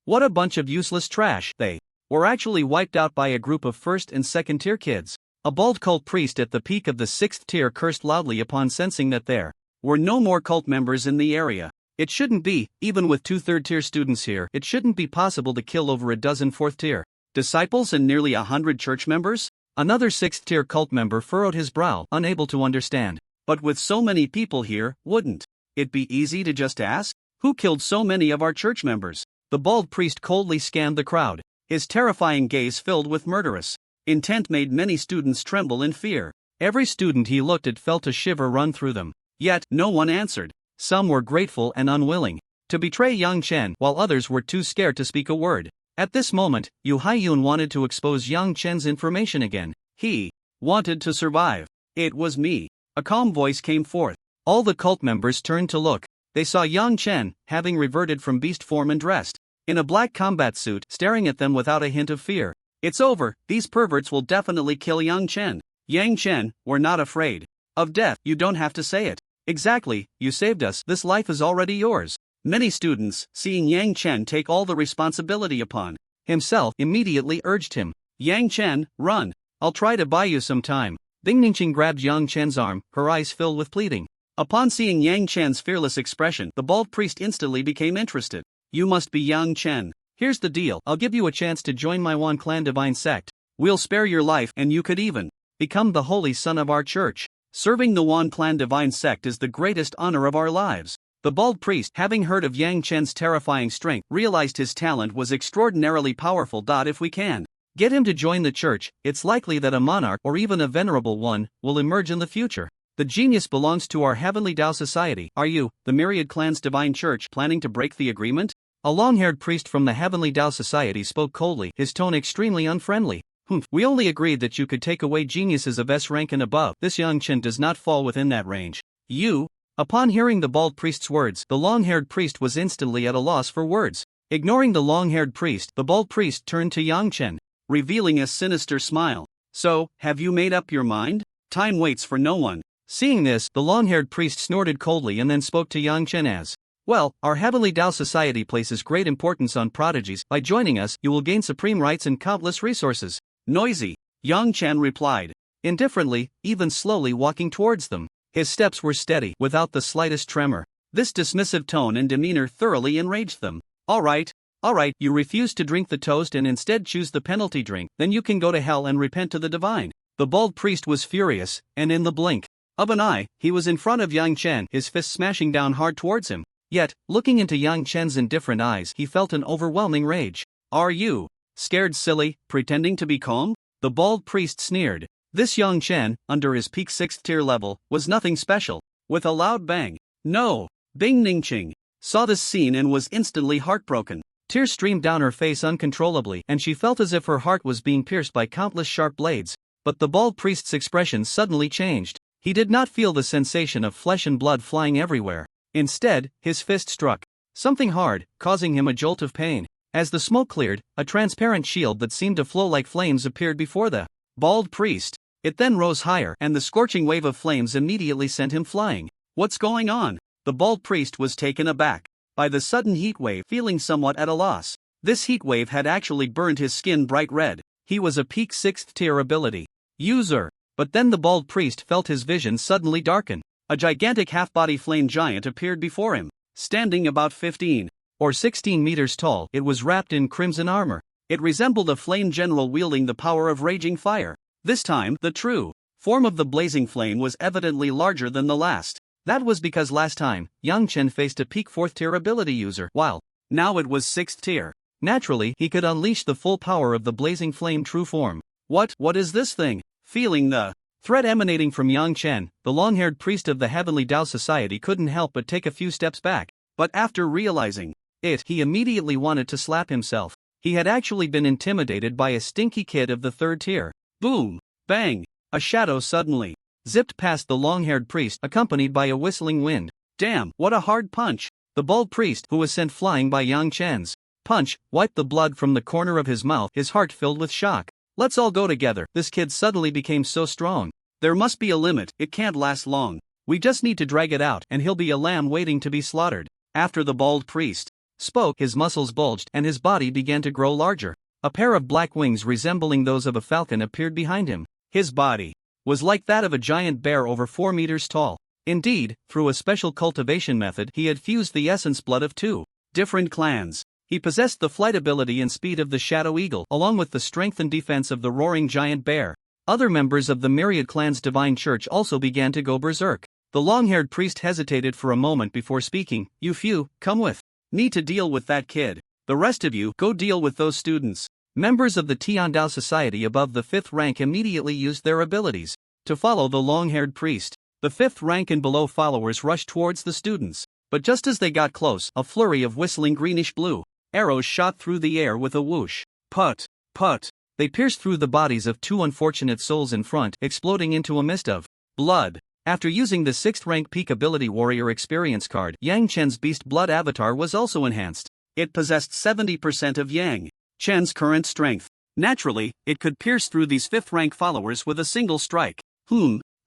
What a bunch of useless trash. They were actually wiped out by a group of first and second tier kids. A bald cult priest at the peak of the sixth tier cursed loudly upon sensing that there were no more cult members in the area. It shouldn't be, even with 2 third-tier students here, it shouldn't be possible to kill over a dozen fourth-tier disciples and nearly 100 church members? Another sixth-tier cult member furrowed his brow, unable to understand. But with so many people here, wouldn't it be easy to just ask? Who killed so many of our church members? The bald priest coldly scanned the crowd. His terrifying gaze filled with murderous intent made many students tremble in fear. Every student he looked at felt a shiver run through them. Yet, no one answered. Some were grateful and unwilling to betray Yang Chen, while others were too scared to speak a word. At this moment, Yu Haiyun wanted to expose Yang Chen's information again. He wanted to survive. It was me. A calm voice came forth. All the cult members turned to look. They saw Yang Chen, having reverted from beast form and dressed in a black combat suit, staring at them without a hint of fear. It's over. These perverts will definitely kill Yang Chen. Yang Chen, we're not afraid of death. You don't have to say it. Exactly, you saved us. This life is already yours. Many students, seeing Yang Chen take all the responsibility upon himself, immediately urged him. Yang Chen, run. I'll try to buy you some time. Ding Ningqing grabbed Yang Chen's arm, her eyes filled with pleading. Upon seeing Yang Chen's fearless expression, the bald priest instantly became interested. You must be Yang Chen. Here's the deal. I'll give you a chance to join my Wan clan divine sect. We'll spare your life, and you could even become the holy son of our church. Serving the Wan clan divine sect is the greatest honor of our lives. The bald priest, having heard of Yang Chen's terrifying strength, realized his talent was extraordinarily powerful. If we can get him to join the church, it's likely that a monarch, or even a venerable one, will emerge in the future. The genius belongs to our Heavenly Tao Society. Are you, the Myriad Clan's divine church, planning to break the agreement? A long-haired priest from the Heavenly Tao Society spoke coldly, his tone extremely unfriendly. We only agreed that you could take away geniuses of S rank and above. This Yang Chen does not fall within that range. You? Upon hearing the bald priest's words, the long-haired priest was instantly at a loss for words. Ignoring the long-haired priest, the bald priest turned to Yang Chen, revealing a sinister smile. So, have you made up your mind? Time waits for no one. Seeing this, the long-haired priest snorted coldly and then spoke to Yang Chen as, well, our Heavenly Tao Society places great importance on prodigies. By joining us, you will gain supreme rights and countless resources. Noisy, Yang Chen replied, indifferently, even slowly walking towards them. His steps were steady, without the slightest tremor. This dismissive tone and demeanor thoroughly enraged them. All right, you refuse to drink the toast and instead choose the penalty drink, then you can go to hell and repent to the divine. The bald priest was furious, and in the blink of an eye, he was in front of Yang Chen, his fist smashing down hard towards him. Yet, looking into Yang Chen's indifferent eyes, he felt an overwhelming rage. Are you scared, silly, pretending to be calm? The bald priest sneered. This Yang Chen, under his peak 6th tier level, was nothing special. With a loud bang, no, Bing Ningqing saw this scene and was instantly heartbroken. Tears streamed down her face uncontrollably, and she felt as if her heart was being pierced by countless sharp blades. But the bald priest's expression suddenly changed. He did not feel the sensation of flesh and blood flying everywhere. Instead, his fist struck something hard, causing him a jolt of pain. As the smoke cleared, a transparent shield that seemed to flow like flames appeared before the bald priest. It then rose higher, and the scorching wave of flames immediately sent him flying. What's going on? The bald priest was taken aback by the sudden heat wave, feeling somewhat at a loss. This heat wave had actually burned his skin bright red. He was a peak 6th tier ability user. But then the bald priest felt his vision suddenly darken. A gigantic half-body flame giant appeared before him. Standing about 15 or 16 meters tall, it was wrapped in crimson armor. It resembled a flame general wielding the power of raging fire. This time, the true form of the blazing flame was evidently larger than the last. That was because last time, Yang Chen faced a peak 4th tier ability user, while now it was 6th tier. Naturally, he could unleash the full power of the blazing flame true form. What is this thing? Feeling the threat emanating from Yang Chen, the long-haired priest of the Heavenly Tao Society couldn't help but take a few steps back. But after realizing it, he immediately wanted to slap himself. He had actually been intimidated by a stinky kid of the 3rd tier. Boom! Bang! A shadow suddenly zipped past the long-haired priest, accompanied by a whistling wind. Damn, what a hard punch! The bald priest, who was sent flying by Yang Chen's punch, wiped the blood from the corner of his mouth, his heart filled with shock. Let's all go together. This kid suddenly became so strong. There must be a limit, it can't last long. We just need to drag it out, and he'll be a lamb waiting to be slaughtered. After the bald priest spoke, his muscles bulged, and his body began to grow larger. A pair of black wings resembling those of a falcon appeared behind him. His body was like that of a giant bear over 4 meters tall. Indeed, through a special cultivation method, he had fused the essence blood of 2 different clans. He possessed the flight ability and speed of the Shadow Eagle, along with the strength and defense of the roaring giant bear. Other members of the Myriad Clan's Divine Church also began to go berserk. The long-haired priest hesitated for a moment before speaking. You few, come with me to deal with that kid. The rest of you, go deal with those students. Members of the Tiandao Society above the 5th rank immediately used their abilities to follow the long-haired priest. The 5th rank and below followers rushed towards the students. But just as they got close, a flurry of whistling greenish-blue arrows shot through the air with a whoosh. Put. They pierced through the bodies of 2 unfortunate souls in front, exploding into a mist of blood. After using the 6th rank peak ability warrior experience card, Yang Chen's beast blood avatar was also enhanced. It possessed 70% of Yang Chen's current strength. Naturally, it could pierce through these 5th rank followers with a single strike.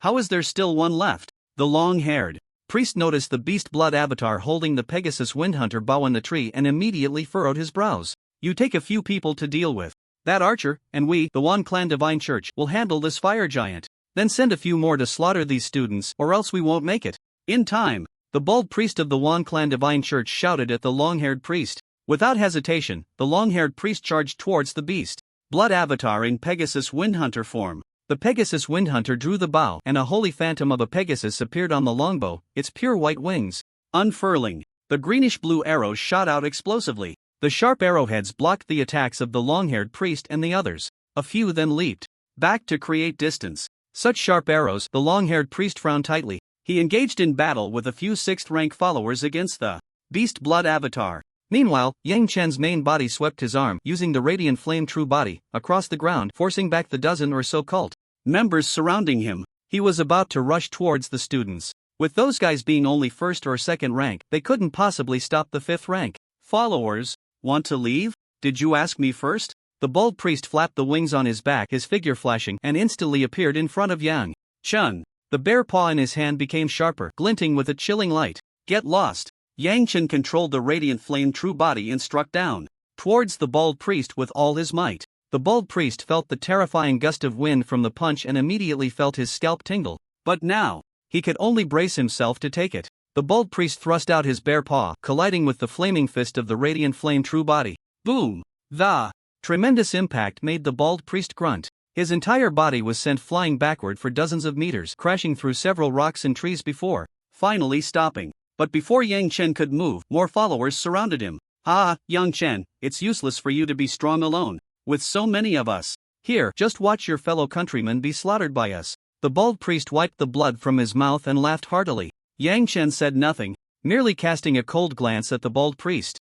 How is there still one left? The long-haired priest noticed the beast blood avatar holding the Pegasus Windhunter bow in the tree and immediately furrowed his brows. You take a few people to deal with that archer, and we, the Wan Clan Divine Church, will handle this fire giant. Then send a few more to slaughter these students, or else we won't make it in time. The bald priest of the Wan Clan Divine Church shouted at the long-haired priest. Without hesitation, the long-haired priest charged towards the beast blood avatar in Pegasus Windhunter form. The Pegasus Windhunter drew the bow, and a holy phantom of a Pegasus appeared on the longbow, its pure white wings unfurling. The greenish-blue arrows shot out explosively. The sharp arrowheads blocked the attacks of the long-haired priest and the others. A few then leaped back to create distance. Such sharp arrows, the long-haired priest frowned tightly. He engaged in battle with a few 6th rank followers against the beast blood avatar. Meanwhile, Yang Chen's main body swept his arm, using the radiant flame true body, across the ground, forcing back the dozen or so cult members surrounding him. He was about to rush towards the students. With those guys being only 1st or 2nd rank, they couldn't possibly stop the 5th rank followers. Want to leave? Did you ask me first? The bald priest flapped the wings on his back, his figure flashing, and instantly appeared in front of Yang Chen. The bare paw in his hand became sharper, glinting with a chilling light. Get lost. Yang Chen controlled the radiant flame true body and struck down towards the bald priest with all his might. The bald priest felt the terrifying gust of wind from the punch and immediately felt his scalp tingle. But now, he could only brace himself to take it. The bald priest thrust out his bare paw, colliding with the flaming fist of the radiant flame true body. Boom! The tremendous impact made the bald priest grunt. His entire body was sent flying backward for dozens of meters, crashing through several rocks and trees before finally stopping. But before Yang Chen could move, more followers surrounded him. Ah, Yang Chen, it's useless for you to be strong alone, with so many of us. Here, just watch your fellow countrymen be slaughtered by us. The bald priest wiped the blood from his mouth and laughed heartily. Yang Chen said nothing, merely casting a cold glance at the bald priest.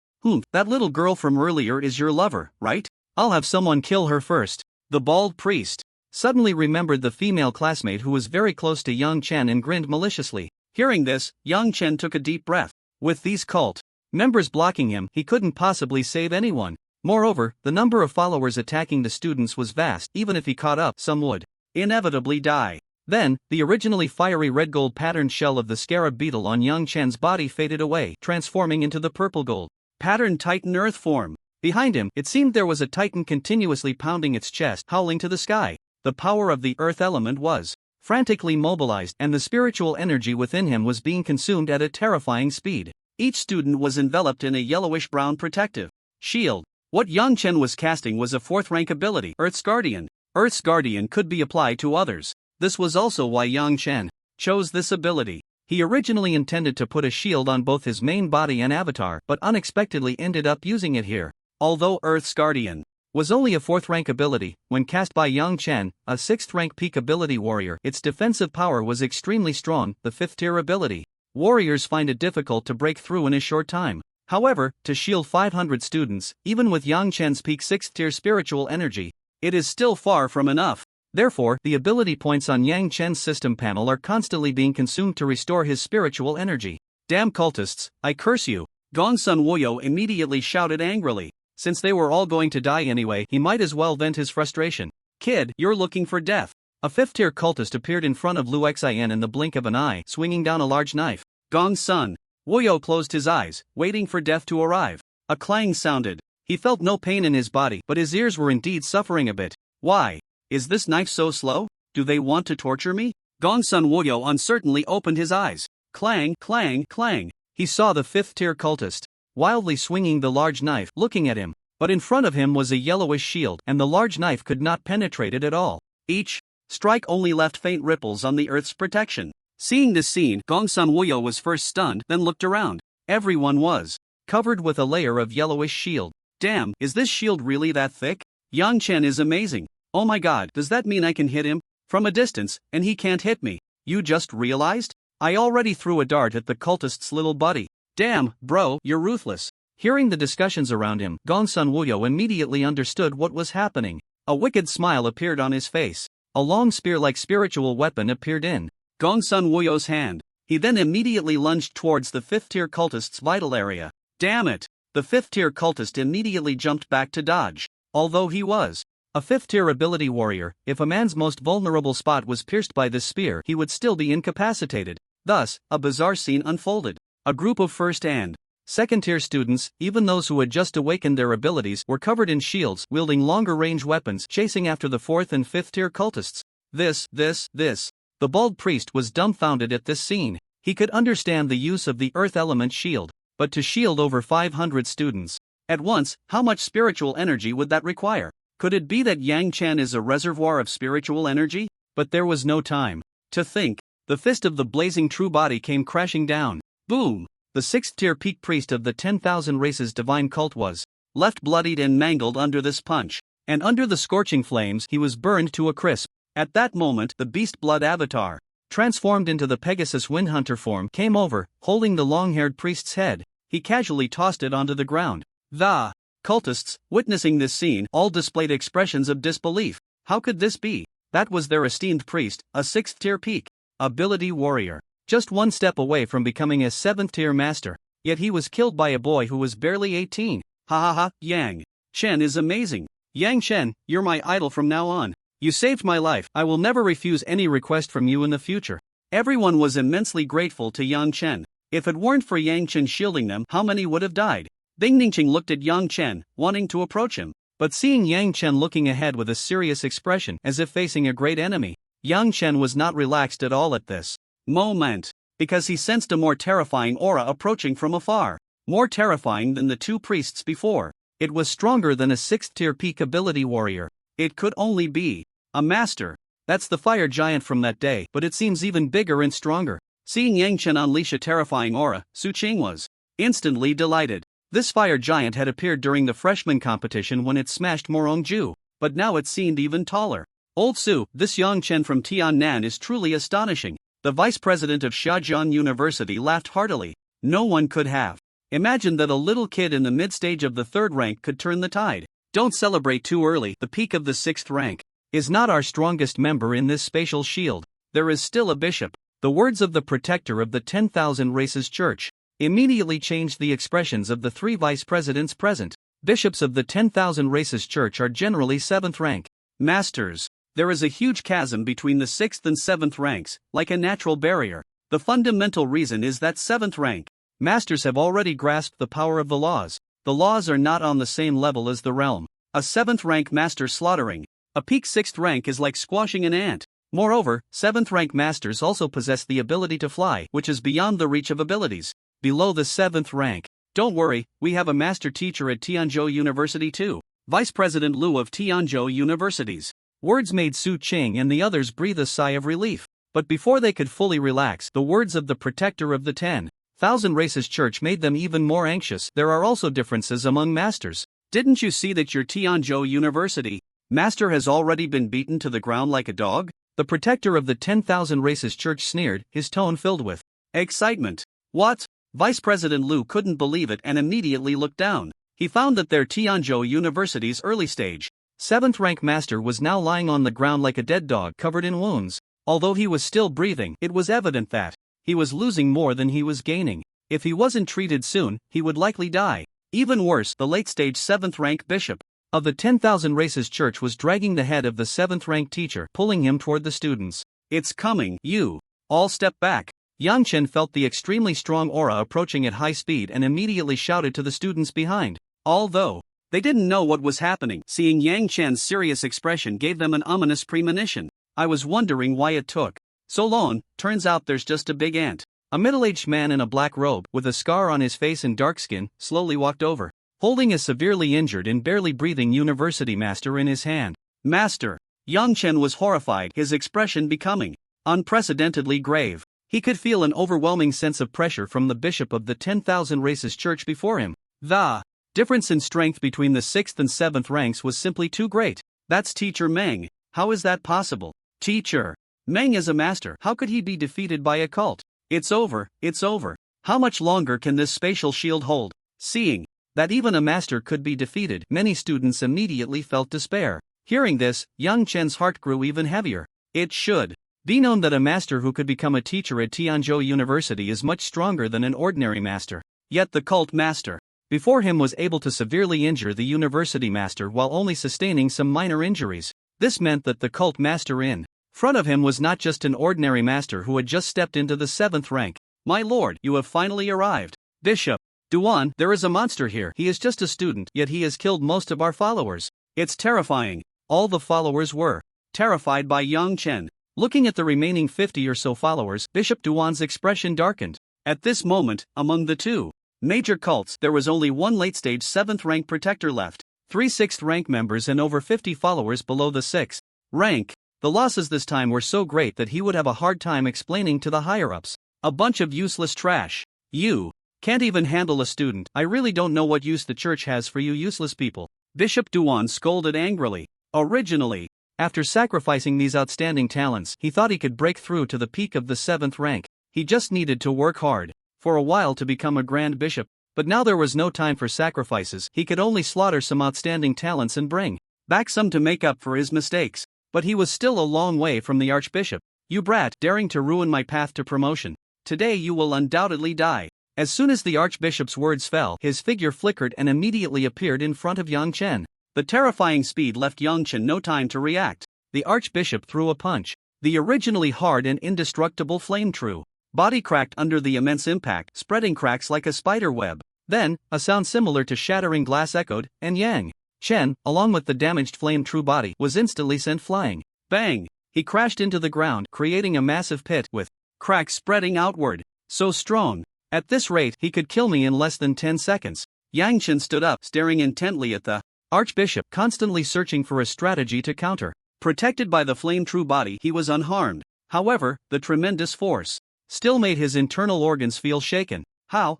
That little girl from earlier is your lover, right? I'll have someone kill her first. The bald priest suddenly remembered the female classmate who was very close to Yang Chen and grinned maliciously. Hearing this, Yang Chen took a deep breath. With these cult members blocking him, he couldn't possibly save anyone. Moreover, the number of followers attacking the students was vast. Even if he caught up, some would inevitably die. Then, the originally fiery red gold patterned shell of the scarab beetle on Yang Chen's body faded away, transforming into the purple gold patterned titan earth form. Behind him, it seemed there was a titan continuously pounding its chest, howling to the sky. The power of the earth element was frantically mobilized, and the spiritual energy within him was being consumed at a terrifying speed. Each student was enveloped in a yellowish-brown protective shield. What Yang Chen was casting was a 4th rank ability, Earth's Guardian. Earth's Guardian could be applied to others. This was also why Yang Chen chose this ability. He originally intended to put a shield on both his main body and avatar, but unexpectedly ended up using it here. Although Earth's Guardian was only a 4th rank ability, when cast by Yang Chen, a 6th rank peak ability warrior, its defensive power was extremely strong. The 5th tier ability warriors find it difficult to break through in a short time. However, to shield 500 students, even with Yang Chen's peak 6th tier spiritual energy, it is still far from enough. Therefore, the ability points on Yang Chen's system panel are constantly being consumed to restore his spiritual energy. Damn cultists, I curse you! Gongsun Woyo immediately shouted angrily. Since they were all going to die anyway, he might as well vent his frustration. Kid, you're looking for death. A 5th tier cultist appeared in front of Lu Xian in the blink of an eye, swinging down a large knife. Gongsun Woyo closed his eyes, waiting for death to arrive. A clang sounded. He felt no pain in his body, but his ears were indeed suffering a bit. Why? Is this knife so slow? Do they want to torture me? Gongsun Woyo uncertainly opened his eyes. Clang, clang, clang. He saw the 5th tier cultist wildly swinging the large knife, looking at him. But in front of him was a yellowish shield, and the large knife could not penetrate it at all. Each strike only left faint ripples on the earth's protection. Seeing this scene, Gongsun Woyo was first stunned, then looked around. Everyone was covered with a layer of yellowish shield. Damn, is this shield really that thick? Yang Chen is amazing. Oh my god, does that mean I can hit him from a distance, and he can't hit me? You just realized? I already threw a dart at the cultist's little buddy. Damn, bro, you're ruthless. Hearing the discussions around him, Gongsun Woyo immediately understood what was happening. A wicked smile appeared on his face. A long spear-like spiritual weapon appeared in Gongsun Woyo's hand. He then immediately lunged towards the 5th tier cultist's vital area. Damn it! The 5th tier cultist immediately jumped back to dodge. Although he was a 5th tier ability warrior, if a man's most vulnerable spot was pierced by this spear, he would still be incapacitated. Thus, a bizarre scene unfolded. A group of 1st and 2nd tier students, even those who had just awakened their abilities, were covered in shields, wielding longer range weapons, chasing after the 4th and 5th tier cultists. The bald priest was dumbfounded at this scene. He could understand the use of the earth element shield, but to shield over 500 students at once, how much spiritual energy would that require? Could it be that Yang Chen is a reservoir of spiritual energy? But there was no time to think. The fist of the blazing true body came crashing down. Boom! The 6th tier peak priest of the 10,000 races divine cult was left bloodied and mangled under this punch, and under the scorching flames he was burned to a crisp. At that moment, the beast blood avatar, transformed into the Pegasus Windhunter form, came over, holding the long-haired priest's head. He casually tossed it onto the ground. The cultists, witnessing this scene, all displayed expressions of disbelief. How could this be? That was their esteemed priest, a 6th tier peak ability warrior, just one step away from becoming a 7th tier master. Yet he was killed by a boy who was barely 18. Ha ha ha, Yang Chen is amazing. Yang Chen, you're my idol from now on. You saved my life. I will never refuse any request from you in the future. Everyone was immensely grateful to Yang Chen. If it weren't for Yang Chen shielding them, how many would have died? Ding Ningqing looked at Yang Chen, wanting to approach him. But seeing Yang Chen looking ahead with a serious expression as if facing a great enemy, Yang Chen was not relaxed at all at this moment, because he sensed a more terrifying aura approaching from afar. More terrifying than the two priests before. It was stronger than a 6th-tier peak ability warrior. It could only be a master. That's the fire giant from that day, but it seems even bigger and stronger. Seeing Yang Chen unleash a terrifying aura, Su Qing was instantly delighted. This fire giant had appeared during the freshman competition when it smashed Morongju, but now it seemed even taller. Old Su, this Yang Chen from Tiannan is truly astonishing. The vice president of Xiajian University laughed heartily. No one could have imagined that a little kid in the mid-stage of the 3rd rank could turn the tide. Don't celebrate too early. The peak of the 6th rank is not our strongest member in this spatial shield. There is still a bishop. The words of the protector of the 10,000 Races Church immediately changed the expressions of the 3 vice presidents present. Bishops of the 10,000 Races Church are generally 7th rank masters. There is a huge chasm between the 6th and 7th ranks, like a natural barrier. The fundamental reason is that 7th rank masters have already grasped the power of the laws. The laws are not on the same level as the realm. A 7th rank master slaughtering a peak 6th rank is like squashing an ant. Moreover, 7th rank masters also possess the ability to fly, which is beyond the reach of abilities below the 7th rank. Don't worry, we have a master teacher at Tianzhou University too. Vice President Liu of Tianzhou Universities. Words made Su Qing and the others breathe a sigh of relief. But before they could fully relax, the words of the protector of the 10,000 Races Church made them even more anxious. There are also differences among masters. Didn't you see that your Tianzhou University master has already been beaten to the ground like a dog? The protector of the 10,000 Races Church sneered, his tone filled with excitement. What? Vice President Liu couldn't believe it and immediately looked down. He found that their Tianzhou University's early stage 7th rank master was now lying on the ground like a dead dog covered in wounds. Although he was still breathing, it was evident that he was losing more than he was gaining. If he wasn't treated soon, he would likely die. Even worse, the late-stage 7th rank bishop of the 10,000 Races Church was dragging the head of the 7th rank teacher, pulling him toward the students. It's coming, you all step back. Yang Chen felt the extremely strong aura approaching at high speed and immediately shouted to the students behind. Although they didn't know what was happening, seeing Yang Chen's serious expression gave them an ominous premonition. I was wondering why it took so long. Turns out there's just a big ant. A middle-aged man in a black robe, with a scar on his face and dark skin, slowly walked over, holding a severely injured and barely breathing university master in his hand. Master! Yang Chen was horrified, his expression becoming unprecedentedly grave. He could feel an overwhelming sense of pressure from the bishop of the 10,000 Races Church before him. The difference in strength between the 6th and 7th ranks was simply too great. That's Teacher Meng. How is that possible? Teacher Meng is a master. How could he be defeated by a cult? It's over, it's over. How much longer can this spatial shield hold? Seeing that even a master could be defeated, many students immediately felt despair. Hearing this, Yang Chen's heart grew even heavier. It should be known that a master who could become a teacher at Tianzhou University is much stronger than an ordinary master. Yet the cult master before him was able to severely injure the university master while only sustaining some minor injuries. This meant that the cult master in front of him was not just an ordinary master who had just stepped into the 7th rank. My lord, you have finally arrived. Bishop Duan, there is a monster here. He is just a student, yet he has killed most of our followers. It's terrifying. All the followers were terrified by Yang Chen. Looking at the remaining 50 or so followers, Bishop Duan's expression darkened. At this moment, among the two major cults, there was only one late-stage 7th rank protector left, 3 6th rank members and over 50 followers below the 6th rank. The losses this time were so great that he would have a hard time explaining to the higher-ups. A bunch of useless trash. You can't even handle a student. I really don't know what use the church has for you useless people. Bishop Duan scolded angrily. Originally, after sacrificing these outstanding talents, he thought he could break through to the peak of the 7th rank. He just needed to work hard for a while to become a grand bishop. But now there was no time for sacrifices. He could only slaughter some outstanding talents and bring back some to make up for his mistakes. But he was still a long way from the archbishop. You brat, daring to ruin my path to promotion. Today you will undoubtedly die. As soon as the archbishop's words fell, his figure flickered and immediately appeared in front of Yang Chen. The terrifying speed left Yang Chen no time to react. The archbishop threw a punch. The originally hard and indestructible flame true body cracked under the immense impact, spreading cracks like a spider web. Then, a sound similar to shattering glass echoed, and Yang Chen, along with the damaged flame true body, was instantly sent flying. Bang! He crashed into the ground, creating a massive pit with cracks spreading outward. So strong. At this rate, he could kill me in less than 10 seconds. Yang Chen stood up, staring intently at the archbishop, constantly searching for a strategy to counter. Protected by the flame true body, he was unharmed. However, the tremendous force still made his internal organs feel shaken. How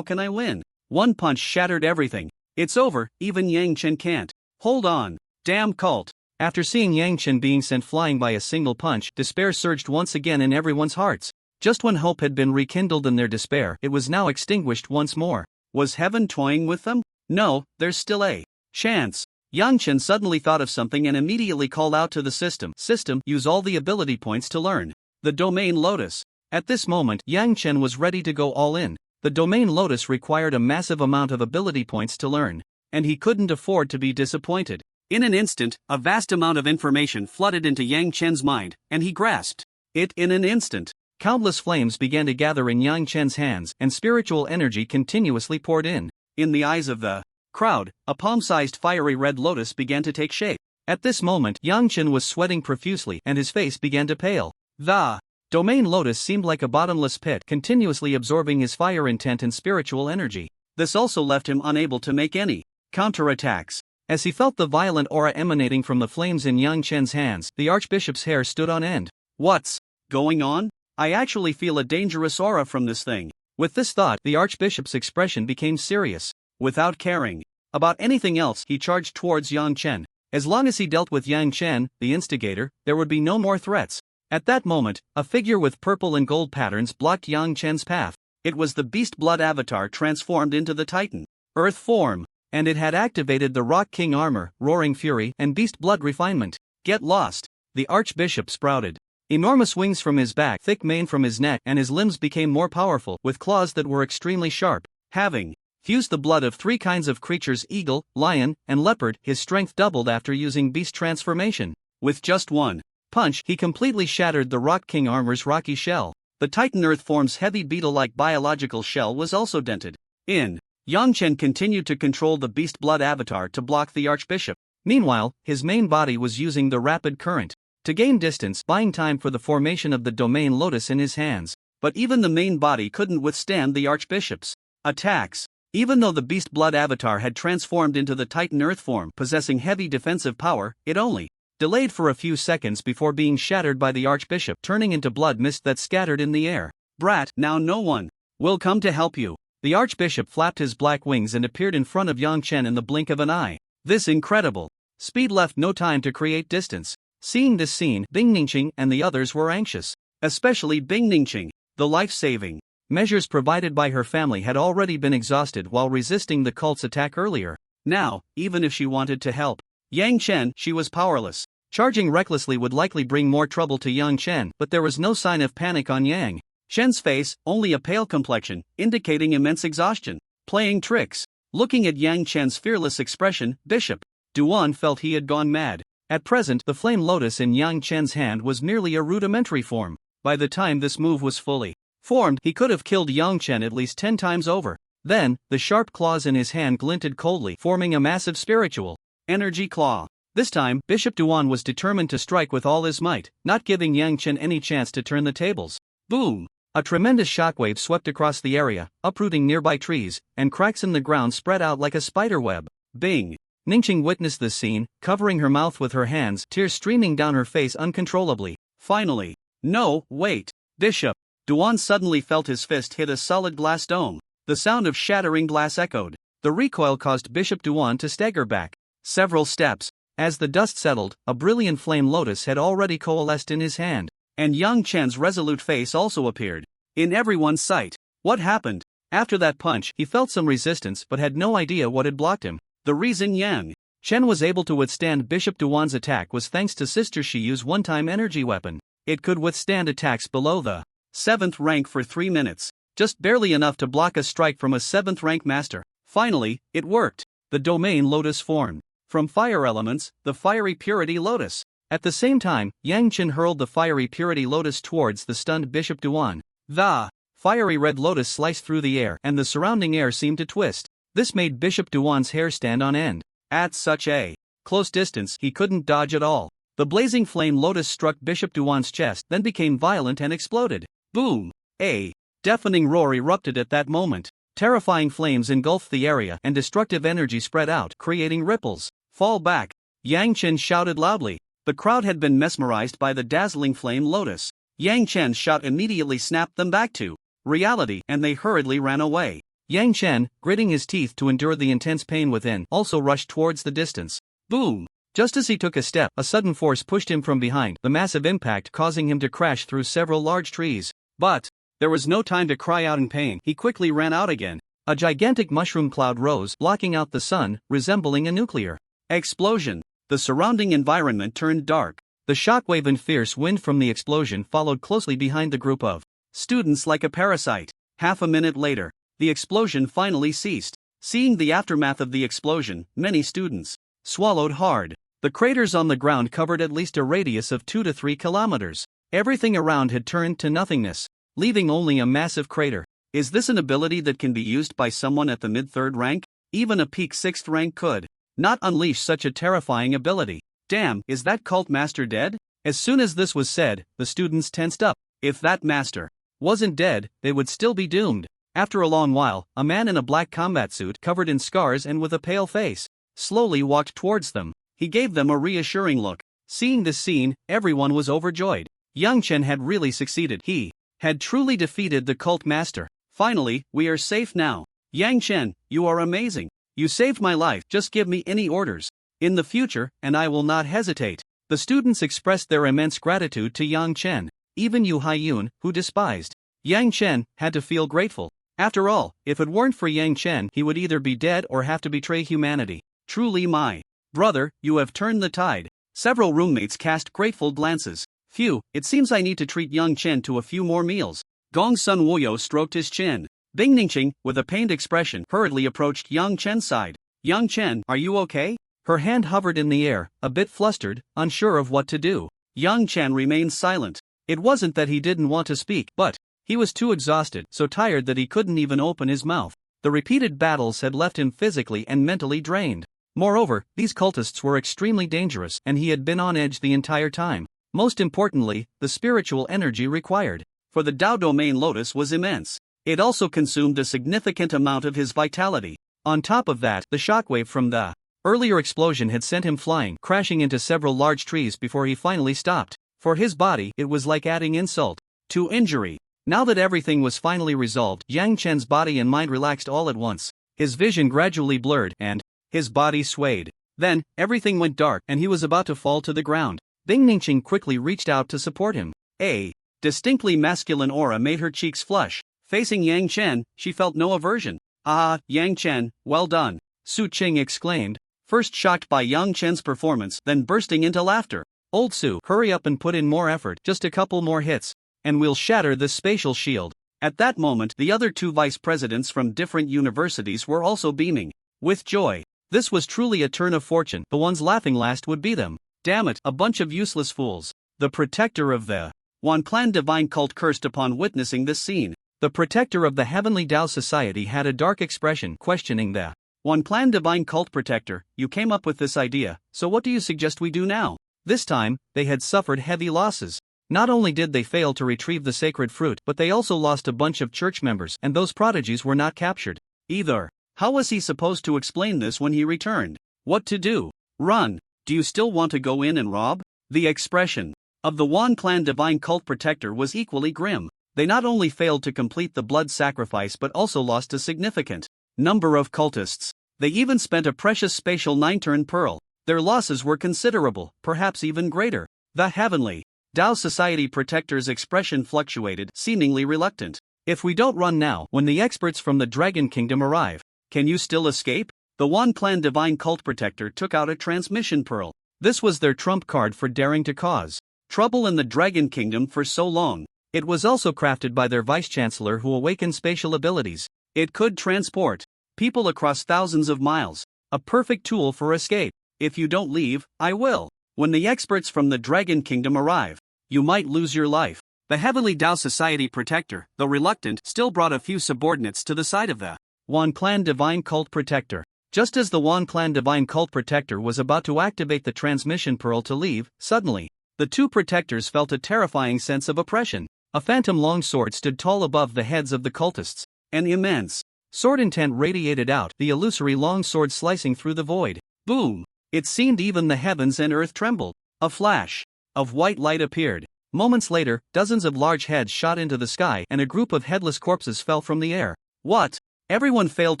can I win? One punch shattered everything. It's over, even Yang Chen can't hold on. Damn cult. After seeing Yang Chen being sent flying by a single punch, despair surged once again in everyone's hearts. Just when hope had been rekindled in their despair, it was now extinguished once more. Was heaven toying with them? No, there's still a chance. Yang Chen suddenly thought of something and immediately called out to the system. System, use all the ability points to learn the domain lotus. At this moment, Yang Chen was ready to go all in. The domain lotus required a massive amount of ability points to learn, and he couldn't afford to be disappointed. In an instant, a vast amount of information flooded into Yang Chen's mind, and he grasped it in an instant. Countless flames began to gather in Yang Chen's hands, and spiritual energy continuously poured in. In the eyes of the crowd, a palm-sized fiery red lotus began to take shape. At this moment, Yang Chen was sweating profusely, and his face began to pale. The domain lotus seemed like a bottomless pit, continuously absorbing his fire intent and spiritual energy. This also left him unable to make any counterattacks. As he felt the violent aura emanating from the flames in Yang Chen's hands, the archbishop's hair stood on end. What's going on? I actually feel a dangerous aura from this thing. With this thought, the archbishop's expression became serious. Without caring about anything else, he charged towards Yang Chen. As long as he dealt with Yang Chen, the instigator, there would be no more threats. At that moment, a figure with purple and gold patterns blocked Yang Chen's path. It was the Beast Blood avatar transformed into the Titan Earth form, and it had activated the Rock King armor, Roaring Fury, and Beast Blood refinement. Get lost! The archbishop sprouted enormous wings from his back, thick mane from his neck, and his limbs became more powerful, with claws that were extremely sharp. Having fused the blood of 3 kinds of creatures: eagle, lion, and leopard, his strength doubled after using beast transformation. With just one punch, he completely shattered the Rock King armor's rocky shell. The Titan Earth form's heavy beetle-like biological shell was also dented in. Yang Chen continued to control the Beast Blood avatar to block the archbishop. Meanwhile, his main body was using the rapid current to gain distance, buying time for the formation of the domain lotus in his hands. But even the main body couldn't withstand the archbishop's attacks. Even though the Beast Blood avatar had transformed into the Titan Earth form, possessing heavy defensive power, it only delayed for a few seconds before being shattered by the archbishop, turning into blood mist that scattered in the air. Brat, now no one will come to help you. The archbishop flapped his black wings and appeared in front of Yang Chen in the blink of an eye. This incredible speed left no time to create distance. Seeing this scene, Bing Ningqing and the others were anxious. Especially Bing Ningqing. The life-saving measures provided by her family had already been exhausted while resisting the cult's attack earlier. Now, even if she wanted to help Yang Chen, she was powerless. Charging recklessly would likely bring more trouble to Yang Chen, but there was no sign of panic on Yang Chen's face, only a pale complexion, indicating immense exhaustion. Playing tricks. Looking at Yang Chen's fearless expression, Bishop Duan felt he had gone mad. At present, the flame lotus in Yang Chen's hand was merely a rudimentary form. By the time this move was fully formed, he could have killed Yang Chen at least 10 times over. Then, the sharp claws in his hand glinted coldly, forming a massive spiritual energy claw. This time, Bishop Duan was determined to strike with all his might, not giving Yang Chen any chance to turn the tables. Boom! A tremendous shockwave swept across the area, uprooting nearby trees, and cracks in the ground spread out like a spider web. Bing! Ningqing witnessed this scene, covering her mouth with her hands, tears streaming down her face uncontrollably. Finally. No, wait. Bishop Duan suddenly felt his fist hit a solid glass dome. The sound of shattering glass echoed. The recoil caused Bishop Duan to stagger back several steps. As the dust settled, a brilliant flame lotus had already coalesced in his hand, and Yang Chen's resolute face also appeared in everyone's sight. What happened? After that punch, he felt some resistance but had no idea what had blocked him. The reason Yang Chen was able to withstand Bishop Duan's attack was thanks to Sister Shiyu's one-time energy weapon. It could withstand attacks below the 7th rank for 3 minutes. just barely enough to block a strike from a 7th rank master. Finally, it worked. The domain lotus formed. From fire elements, the fiery purity lotus. At the same time, Yang Chen hurled the fiery purity lotus towards the stunned Bishop Duan. The fiery red lotus sliced through the air, and the surrounding air seemed to twist. This made Bishop Duan's hair stand on end. At such a close distance, he couldn't dodge at all. The blazing flame lotus struck Bishop Duan's chest, then became violent and exploded. Boom! A deafening roar erupted at that moment. Terrifying flames engulfed the area, and destructive energy spread out, creating ripples. Fall back! Yang Chen shouted loudly. The crowd had been mesmerized by the dazzling flame lotus. Yang Chen's shout immediately snapped them back to reality, and they hurriedly ran away. Yang Chen, gritting his teeth to endure the intense pain within, also rushed towards the distance. Boom! Just as he took a step, a sudden force pushed him from behind, the massive impact causing him to crash through several large trees. But there was no time to cry out in pain. He quickly ran out again. A gigantic mushroom cloud rose, blocking out the sun, resembling a nuclear explosion. The surrounding environment turned dark. The shockwave and fierce wind from the explosion followed closely behind the group of students like a parasite. Half a minute later, the explosion finally ceased. Seeing the aftermath of the explosion, many students swallowed hard. The craters on the ground covered at least a radius of 2 to 3 kilometers. Everything around had turned to nothingness, leaving only a massive crater. Is this an ability that can be used by someone at the mid-3rd rank? Even a peak 6th rank could not unleash such a terrifying ability. Damn, is that cult master dead? As soon as this was said, the students tensed up. If that master wasn't dead, they would still be doomed. After a long while, a man in a black combat suit, covered in scars and with a pale face, slowly walked towards them. He gave them a reassuring look. Seeing this scene, everyone was overjoyed. Yang Chen had really succeeded. He had truly defeated the cult master. Finally, we are safe now. Yang Chen, you are amazing. You saved my life. Just give me any orders in the future, and I will not hesitate. The students expressed their immense gratitude to Yang Chen. Even Yu Haiyun, who despised Yang Chen, had to feel grateful. After all, if it weren't for Yang Chen, he would either be dead or have to betray humanity. Truly my brother, you have turned the tide. Several roommates cast grateful glances. Phew, it seems I need to treat Yang Chen to a few more meals. Gong Sun Wuyo stroked his chin. Bing Ningqing, with a pained expression, hurriedly approached Yang Chen's side. Yang Chen, are you okay? Her hand hovered in the air, a bit flustered, unsure of what to do. Yang Chen remained silent. It wasn't that he didn't want to speak, but he was too exhausted, so tired that he couldn't even open his mouth. The repeated battles had left him physically and mentally drained. Moreover, these cultists were extremely dangerous, and he had been on edge the entire time. Most importantly, the spiritual energy required for the Dao domain lotus was immense. It also consumed a significant amount of his vitality. On top of that, the shockwave from the earlier explosion had sent him flying, crashing into several large trees before he finally stopped. For his body, it was like adding insult to injury. Now that everything was finally resolved, Yang Chen's body and mind relaxed all at once. His vision gradually blurred, and his body swayed. Then, everything went dark, and he was about to fall to the ground. Bing Ningqing quickly reached out to support him. A distinctly masculine aura made her cheeks flush. Facing Yang Chen, she felt no aversion. Ah, Yang Chen, well done, Su Qing exclaimed, first shocked by Yang Chen's performance, then bursting into laughter. Old Su, hurry up and put in more effort, just a couple more hits, and we'll shatter this spatial shield. At that moment, the other 2 vice presidents from different universities were also beaming with joy. This was truly a turn of fortune. The ones laughing last would be them. Damn it, a bunch of useless fools. The protector of the Wan Clan divine cult cursed upon witnessing this scene. The protector of the Heavenly Dao Society had a dark expression, questioning the Wan Clan divine cult protector. You came up with this idea, so what do you suggest we do now? This time, they had suffered heavy losses. Not only did they fail to retrieve the sacred fruit, but they also lost a bunch of church members, and those prodigies were not captured either. How was he supposed to explain this when he returned? What to do? Run. Do you still want to go in and rob? The expression of the Wan Clan divine cult protector was equally grim. They not only failed to complete the blood sacrifice but also lost a significant number of cultists. They even spent a precious spatial 9-turn pearl. Their losses were considerable, perhaps even greater. The Heavenly Dao Society protector's expression fluctuated, seemingly reluctant. If we don't run now, when the experts from the Dragon Kingdom arrive, can you still escape? The Wan Clan divine cult protector took out a transmission pearl. This was their trump card for daring to cause trouble in the Dragon Kingdom for so long. It was also crafted by their vice-chancellor who awakened spatial abilities. It could transport people across thousands of miles. A perfect tool for escape. If you don't leave, I will. When the experts from the Dragon Kingdom arrive, you might lose your life. The Heavenly Tao Society protector, though reluctant, still brought a few subordinates to the side of the Wan Clan Divine Cult Protector. Just as the Wan Clan Divine Cult Protector was about to activate the transmission pearl to leave, suddenly, the two protectors felt a terrifying sense of oppression. A phantom longsword stood tall above the heads of the cultists. An immense sword intent radiated out, the illusory longsword slicing through the void. Boom! It seemed even the heavens and earth trembled. A flash of white light appeared. Moments later, dozens of large heads shot into the sky and a group of headless corpses fell from the air. What everyone failed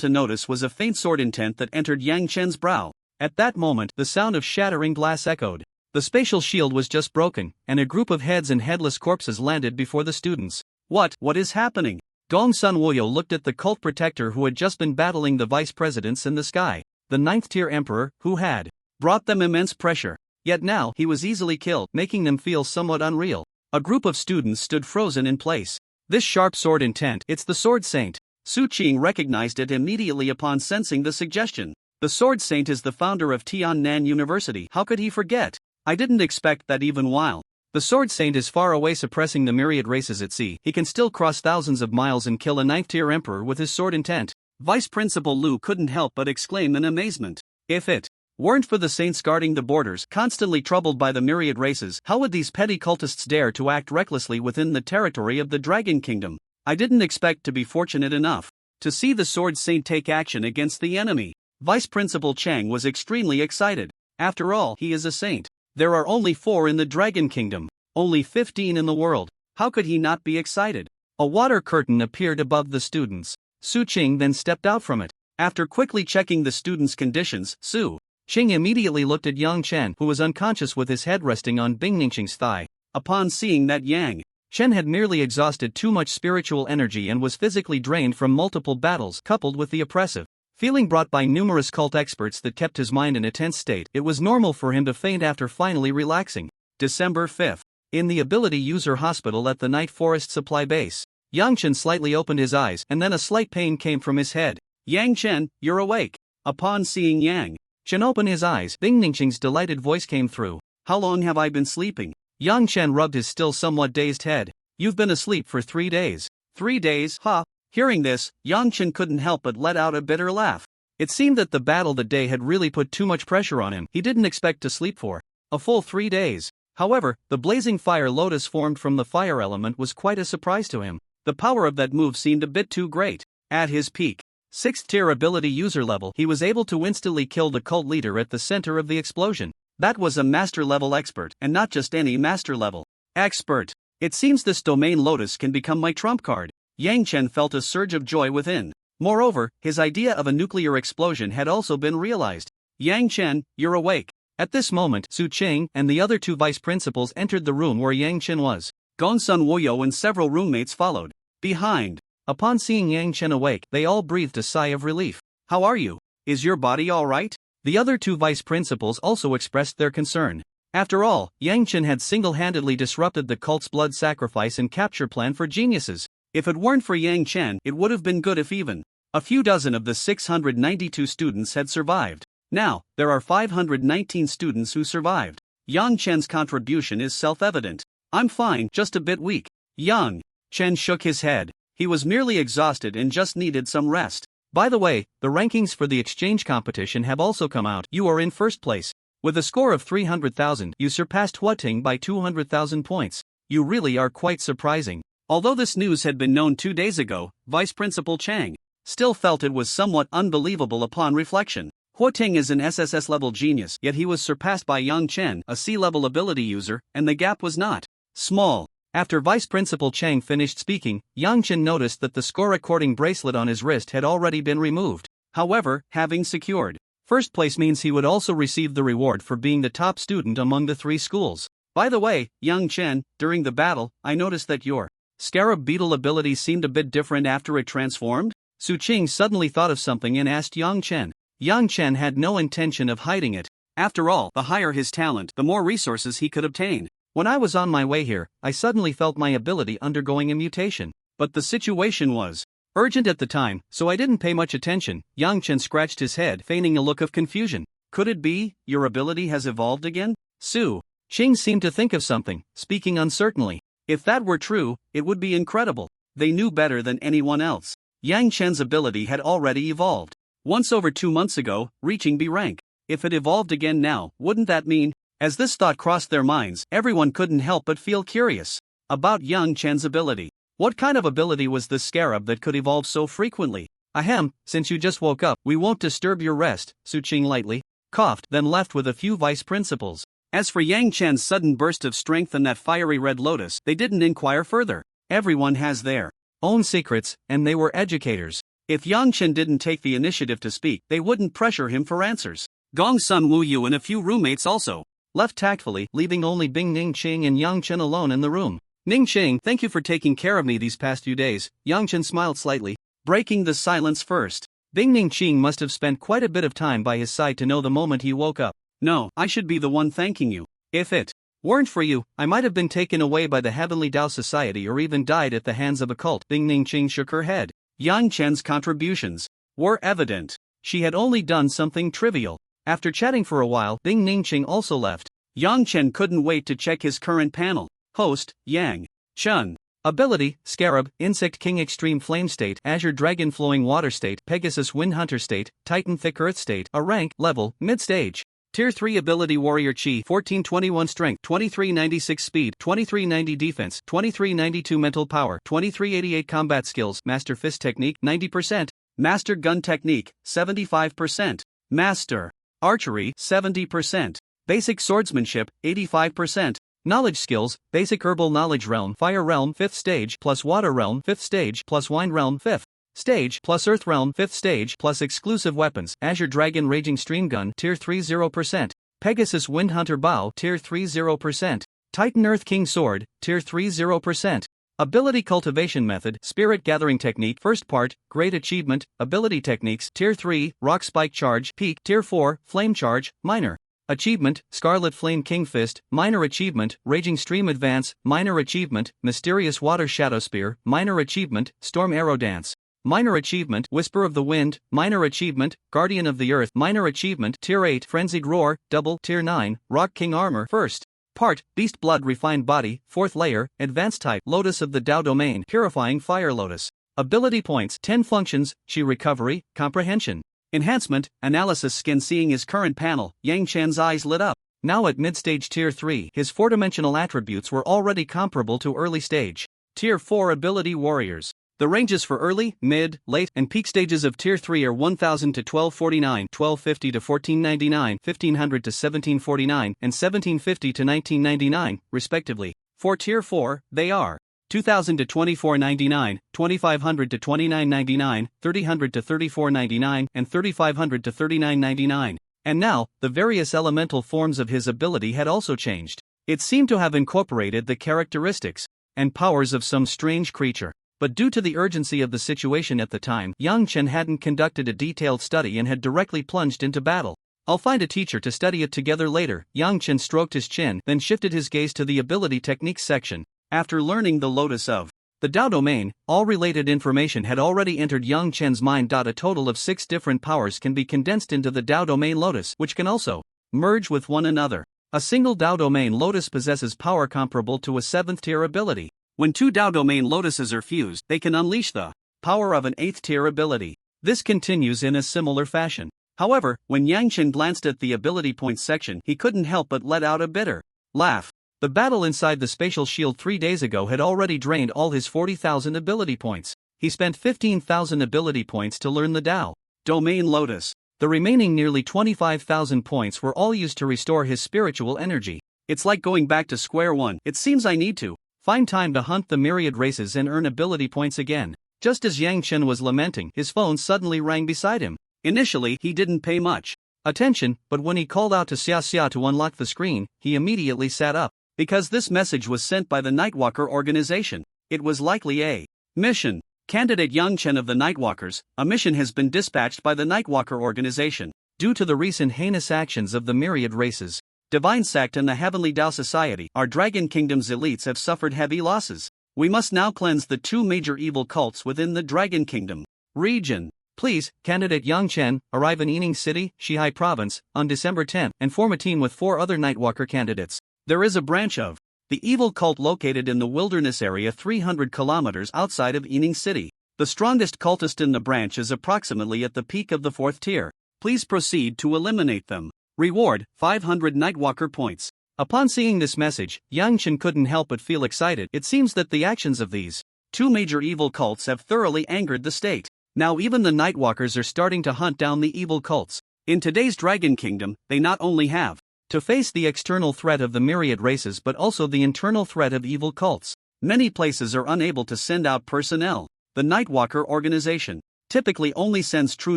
to notice was a faint sword intent that entered Yang Chen's brow. At that moment, the sound of shattering glass echoed. The spatial shield was just broken, and a group of heads and headless corpses landed before the students. What is happening? Gong Sun Woyo looked at the cult protector who had just been battling the vice presidents in the sky, the 9th-tier emperor, who had brought them immense pressure. Yet now he was easily killed, making them feel somewhat unreal. A group of students stood frozen in place. This sharp sword intent, it's the Sword Saint. Su Qing recognized it immediately upon sensing the suggestion. The Sword Saint is the founder of Tiannan University. How could he forget? I didn't expect that even while the Sword Saint is far away suppressing the myriad races at sea, he can still cross thousands of miles and kill a 9th-tier emperor with his sword intent. Vice Principal Lu couldn't help but exclaim in amazement. If it weren't for the saints guarding the borders, constantly troubled by the myriad races, how would these petty cultists dare to act recklessly within the territory of the Dragon Kingdom? I didn't expect to be fortunate enough to see the Sword Saint take action against the enemy. Vice Principal Chang was extremely excited. After all, he is a saint. There are only 4 in the Dragon Kingdom, only 15 in the world. How could he not be excited? A water curtain appeared above the students. Su Qing then stepped out from it. After quickly checking the students' conditions, Su Qing immediately looked at Yang Chen, who was unconscious with his head resting on Bing Ningxing's thigh. Upon seeing that Yang Chen had merely exhausted too much spiritual energy and was physically drained from multiple battles, coupled with the oppressive feeling brought by numerous cult experts that kept his mind in a tense state, it was normal for him to faint after finally relaxing. December 5th. In the Ability User Hospital at the Night Forest Supply Base, Yang Chen slightly opened his eyes and then a slight pain came from his head. Yang Chen, you're awake. Upon seeing Yang Chen open his eyes, Bing Ningxing's delighted voice came through. How long have I been sleeping? Yang Chen rubbed his still somewhat dazed head. You've been asleep for 3 days. 3 days, huh? Hearing this, Yang Chen couldn't help but let out a bitter laugh. It seemed that the battle that day had really put too much pressure on him. He didn't expect to sleep for a full 3 days. However, the blazing fire lotus formed from the fire element was quite a surprise to him. The power of that move seemed a bit too great. At his peak 6th-tier ability user level, he was able to instantly kill the cult leader at the center of the explosion. That was a master-level expert, and not just any master-level expert. It seems this domain lotus can become my trump card. Yang Chen felt a surge of joy within. Moreover, his idea of a nuclear explosion had also been realized. Yang Chen, you're awake. At this moment, Su Qing and the other 2 vice principals entered the room where Yang Chen was. Gong Sun Woyo and several roommates followed behind. Upon seeing Yang Chen awake, they all breathed a sigh of relief. How are you? Is your body all right? The other 2 vice principals also expressed their concern. After all, Yang Chen had single-handedly disrupted the cult's blood sacrifice and capture plan for geniuses. If it weren't for Yang Chen, it would have been good if even a few dozen of the 692 students had survived. Now, there are 519 students who survived. Yang Chen's contribution is self-evident. I'm fine, just a bit weak. Yang Chen shook his head. He was merely exhausted and just needed some rest. By the way, the rankings for the exchange competition have also come out. You are in first place. With a score of 300,000, you surpassed Huating by 200,000 points. You really are quite surprising. Although this news had been known 2 days ago, Vice Principal Chang still felt it was somewhat unbelievable upon reflection. Huating is an SSS-level genius, yet he was surpassed by Yang Chen, a C-level ability user, and the gap was not small. After Vice Principal Chang finished speaking, Yang Chen noticed that the score-recording bracelet on his wrist had already been removed. However, having secured first place means he would also receive the reward for being the top student among the 3 schools. By the way, Yang Chen, during the battle, I noticed that your scarab beetle ability seemed a bit different after it transformed. Su Qing suddenly thought of something and asked Yang Chen. Yang Chen had no intention of hiding it. After all, the higher his talent, the more resources he could obtain. When I was on my way here, I suddenly felt my ability undergoing a mutation. But the situation was urgent at the time, so I didn't pay much attention. Yang Chen scratched his head, feigning a look of confusion. Could it be your ability has evolved again? Su Qing seemed to think of something, speaking uncertainly. If that were true, it would be incredible. They knew better than anyone else. Yang Chen's ability had already evolved. Once over 2 months ago, reaching B rank. If it evolved again now, wouldn't that mean? As this thought crossed their minds, everyone couldn't help but feel curious about Yang Chen's ability. What kind of ability was this scarab that could evolve so frequently? Ahem, since you just woke up, we won't disturb your rest, Su Qing lightly coughed, then left with a few vice principals. As for Yang Chen's sudden burst of strength and that fiery red lotus, they didn't inquire further. Everyone has their own secrets, and they were educators. If Yang Chen didn't take the initiative to speak, they wouldn't pressure him for answers. Gong Sun Wu Yu and a few roommates also left tactfully, leaving only Bing Ning Qing and Yang Chen alone in the room. Ning Qing, thank you for taking care of me these past few days. Yang Chen smiled slightly, breaking the silence first. Bing Ning Qing must have spent quite a bit of time by his side to know the moment he woke up. No, I should be the one thanking you. If it weren't for you, I might have been taken away by the Heavenly Tao Society or even died at the hands of a cult. Bing Ning Qing shook her head. Yang Chen's contributions were evident. She had only done something trivial. After chatting for a while, Bing Ning Qing also left. Yang Chen couldn't wait to check his current panel. Host, Yang Chen. Ability, Scarab, Insect King Extreme Flame State, Azure Dragon Flowing Water State, Pegasus Wind Hunter State, Titan Thick Earth State, a rank, level, mid-stage. Tier 3 Ability Warrior Chi, 1421 Strength, 2396 Speed, 2390 Defense, 2392 Mental Power, 2388 Combat Skills, Master Fist Technique, 90%, Master Gun Technique, 75%, Master Archery, 70%, Basic Swordsmanship, 85%, Knowledge Skills, Basic Herbal Knowledge Realm, Fire Realm 5th Stage, plus Water Realm 5th Stage, plus Wine Realm 5th Stage, plus Earth Realm 5th Stage, plus Exclusive Weapons, Azure Dragon Raging Stream Gun, Tier 3 0%, Pegasus Wind Hunter Bow, Tier 3 0%, Titan Earth King Sword, Tier 3 0%. Ability Cultivation Method, Spirit Gathering Technique, First Part, Great Achievement, Ability Techniques, Tier 3, Rock Spike Charge, Peak, Tier 4, Flame Charge, Minor Achievement, Scarlet Flame King Fist, Minor Achievement, Raging Stream Advance, Minor Achievement, Mysterious Water Shadow Spear, Minor Achievement, Storm Arrow Dance, Minor Achievement, Whisper of the Wind, Minor Achievement, Guardian of the Earth, Minor Achievement, Tier 8, Frenzied Roar, Double, Tier 9, Rock King Armor, First Part, Beast Blood Refined Body, 4th Layer, Advanced Type, Lotus of the Tao Domain, Purifying Fire Lotus. Ability Points, 10 Functions, Chi Recovery, Comprehension. Enhancement, Analysis Skin. Seeing his current panel, Yang Chen's eyes lit up. Now at mid-stage Tier 3, his 4-dimensional attributes were already comparable to early stage Tier 4 Ability Warriors. The ranges for early, mid, late, and peak stages of Tier 3 are 1000 to 1249, 1250 to 1499, 1500 to 1749, and 1750 to 1999, respectively. For Tier 4, they are 2000 to 2499, 2500 to 2999, 3000 to 3499, and 3500 to 3999. And now, the various elemental forms of his ability had also changed. It seemed to have incorporated the characteristics and powers of some strange creature. But due to the urgency of the situation at the time, Yang Chen hadn't conducted a detailed study and had directly plunged into battle. I'll find a teacher to study it together later. Yang Chen stroked his chin, then shifted his gaze to the ability techniques section. After learning the Lotus of the Tao Domain, all related information had already entered Yang Chen's mind. A total of 6 different powers can be condensed into the Tao Domain Lotus, which can also merge with one another. A single Tao Domain Lotus possesses power comparable to a 7th tier ability. When 2 Tao Domain Lotuses are fused, they can unleash the power of an 8th tier ability. This continues in a similar fashion. However, when Yang Chen glanced at the ability points section, he couldn't help but let out a bitter laugh. The battle inside the spatial shield 3 days ago had already drained all his 40,000 ability points. He spent 15,000 ability points to learn the Tao Domain Lotus. The remaining nearly 25,000 points were all used to restore his spiritual energy. It's like going back to square one. It seems I need to find time to hunt the myriad races and earn ability points again. Just as Yang Chen was lamenting, his phone suddenly rang beside him. Initially, he didn't pay much attention, but when he called out to Xia Xia to unlock the screen, he immediately sat up. Because this message was sent by the Nightwalker organization, it was likely a mission. Candidate Yang Chen of the Nightwalkers, a mission has been dispatched by the Nightwalker organization. Due to the recent heinous actions of the myriad races, Divine Sect and the Heavenly Tao Society, our Dragon Kingdom's elites have suffered heavy losses. We must now cleanse the two major evil cults within the Dragon Kingdom region. Please, candidate Yang Chen, arrive in Yining City, Shihai Province, on December 10 and form a team with 4 other Nightwalker candidates. There is a branch of the evil cult located in the wilderness area 300 kilometers outside of Yining City. The strongest cultist in the branch is approximately at the peak of the 4th tier. Please proceed to eliminate them. Reward, 500 Nightwalker points. Upon seeing this message, Yang Chen couldn't help but feel excited. It seems that the actions of these two major evil cults have thoroughly angered the state. Now even the Nightwalkers are starting to hunt down the evil cults. In today's Dragon Kingdom, they not only have to face the external threat of the myriad races but also the internal threat of evil cults. Many places are unable to send out personnel. The Nightwalker organization typically only sends true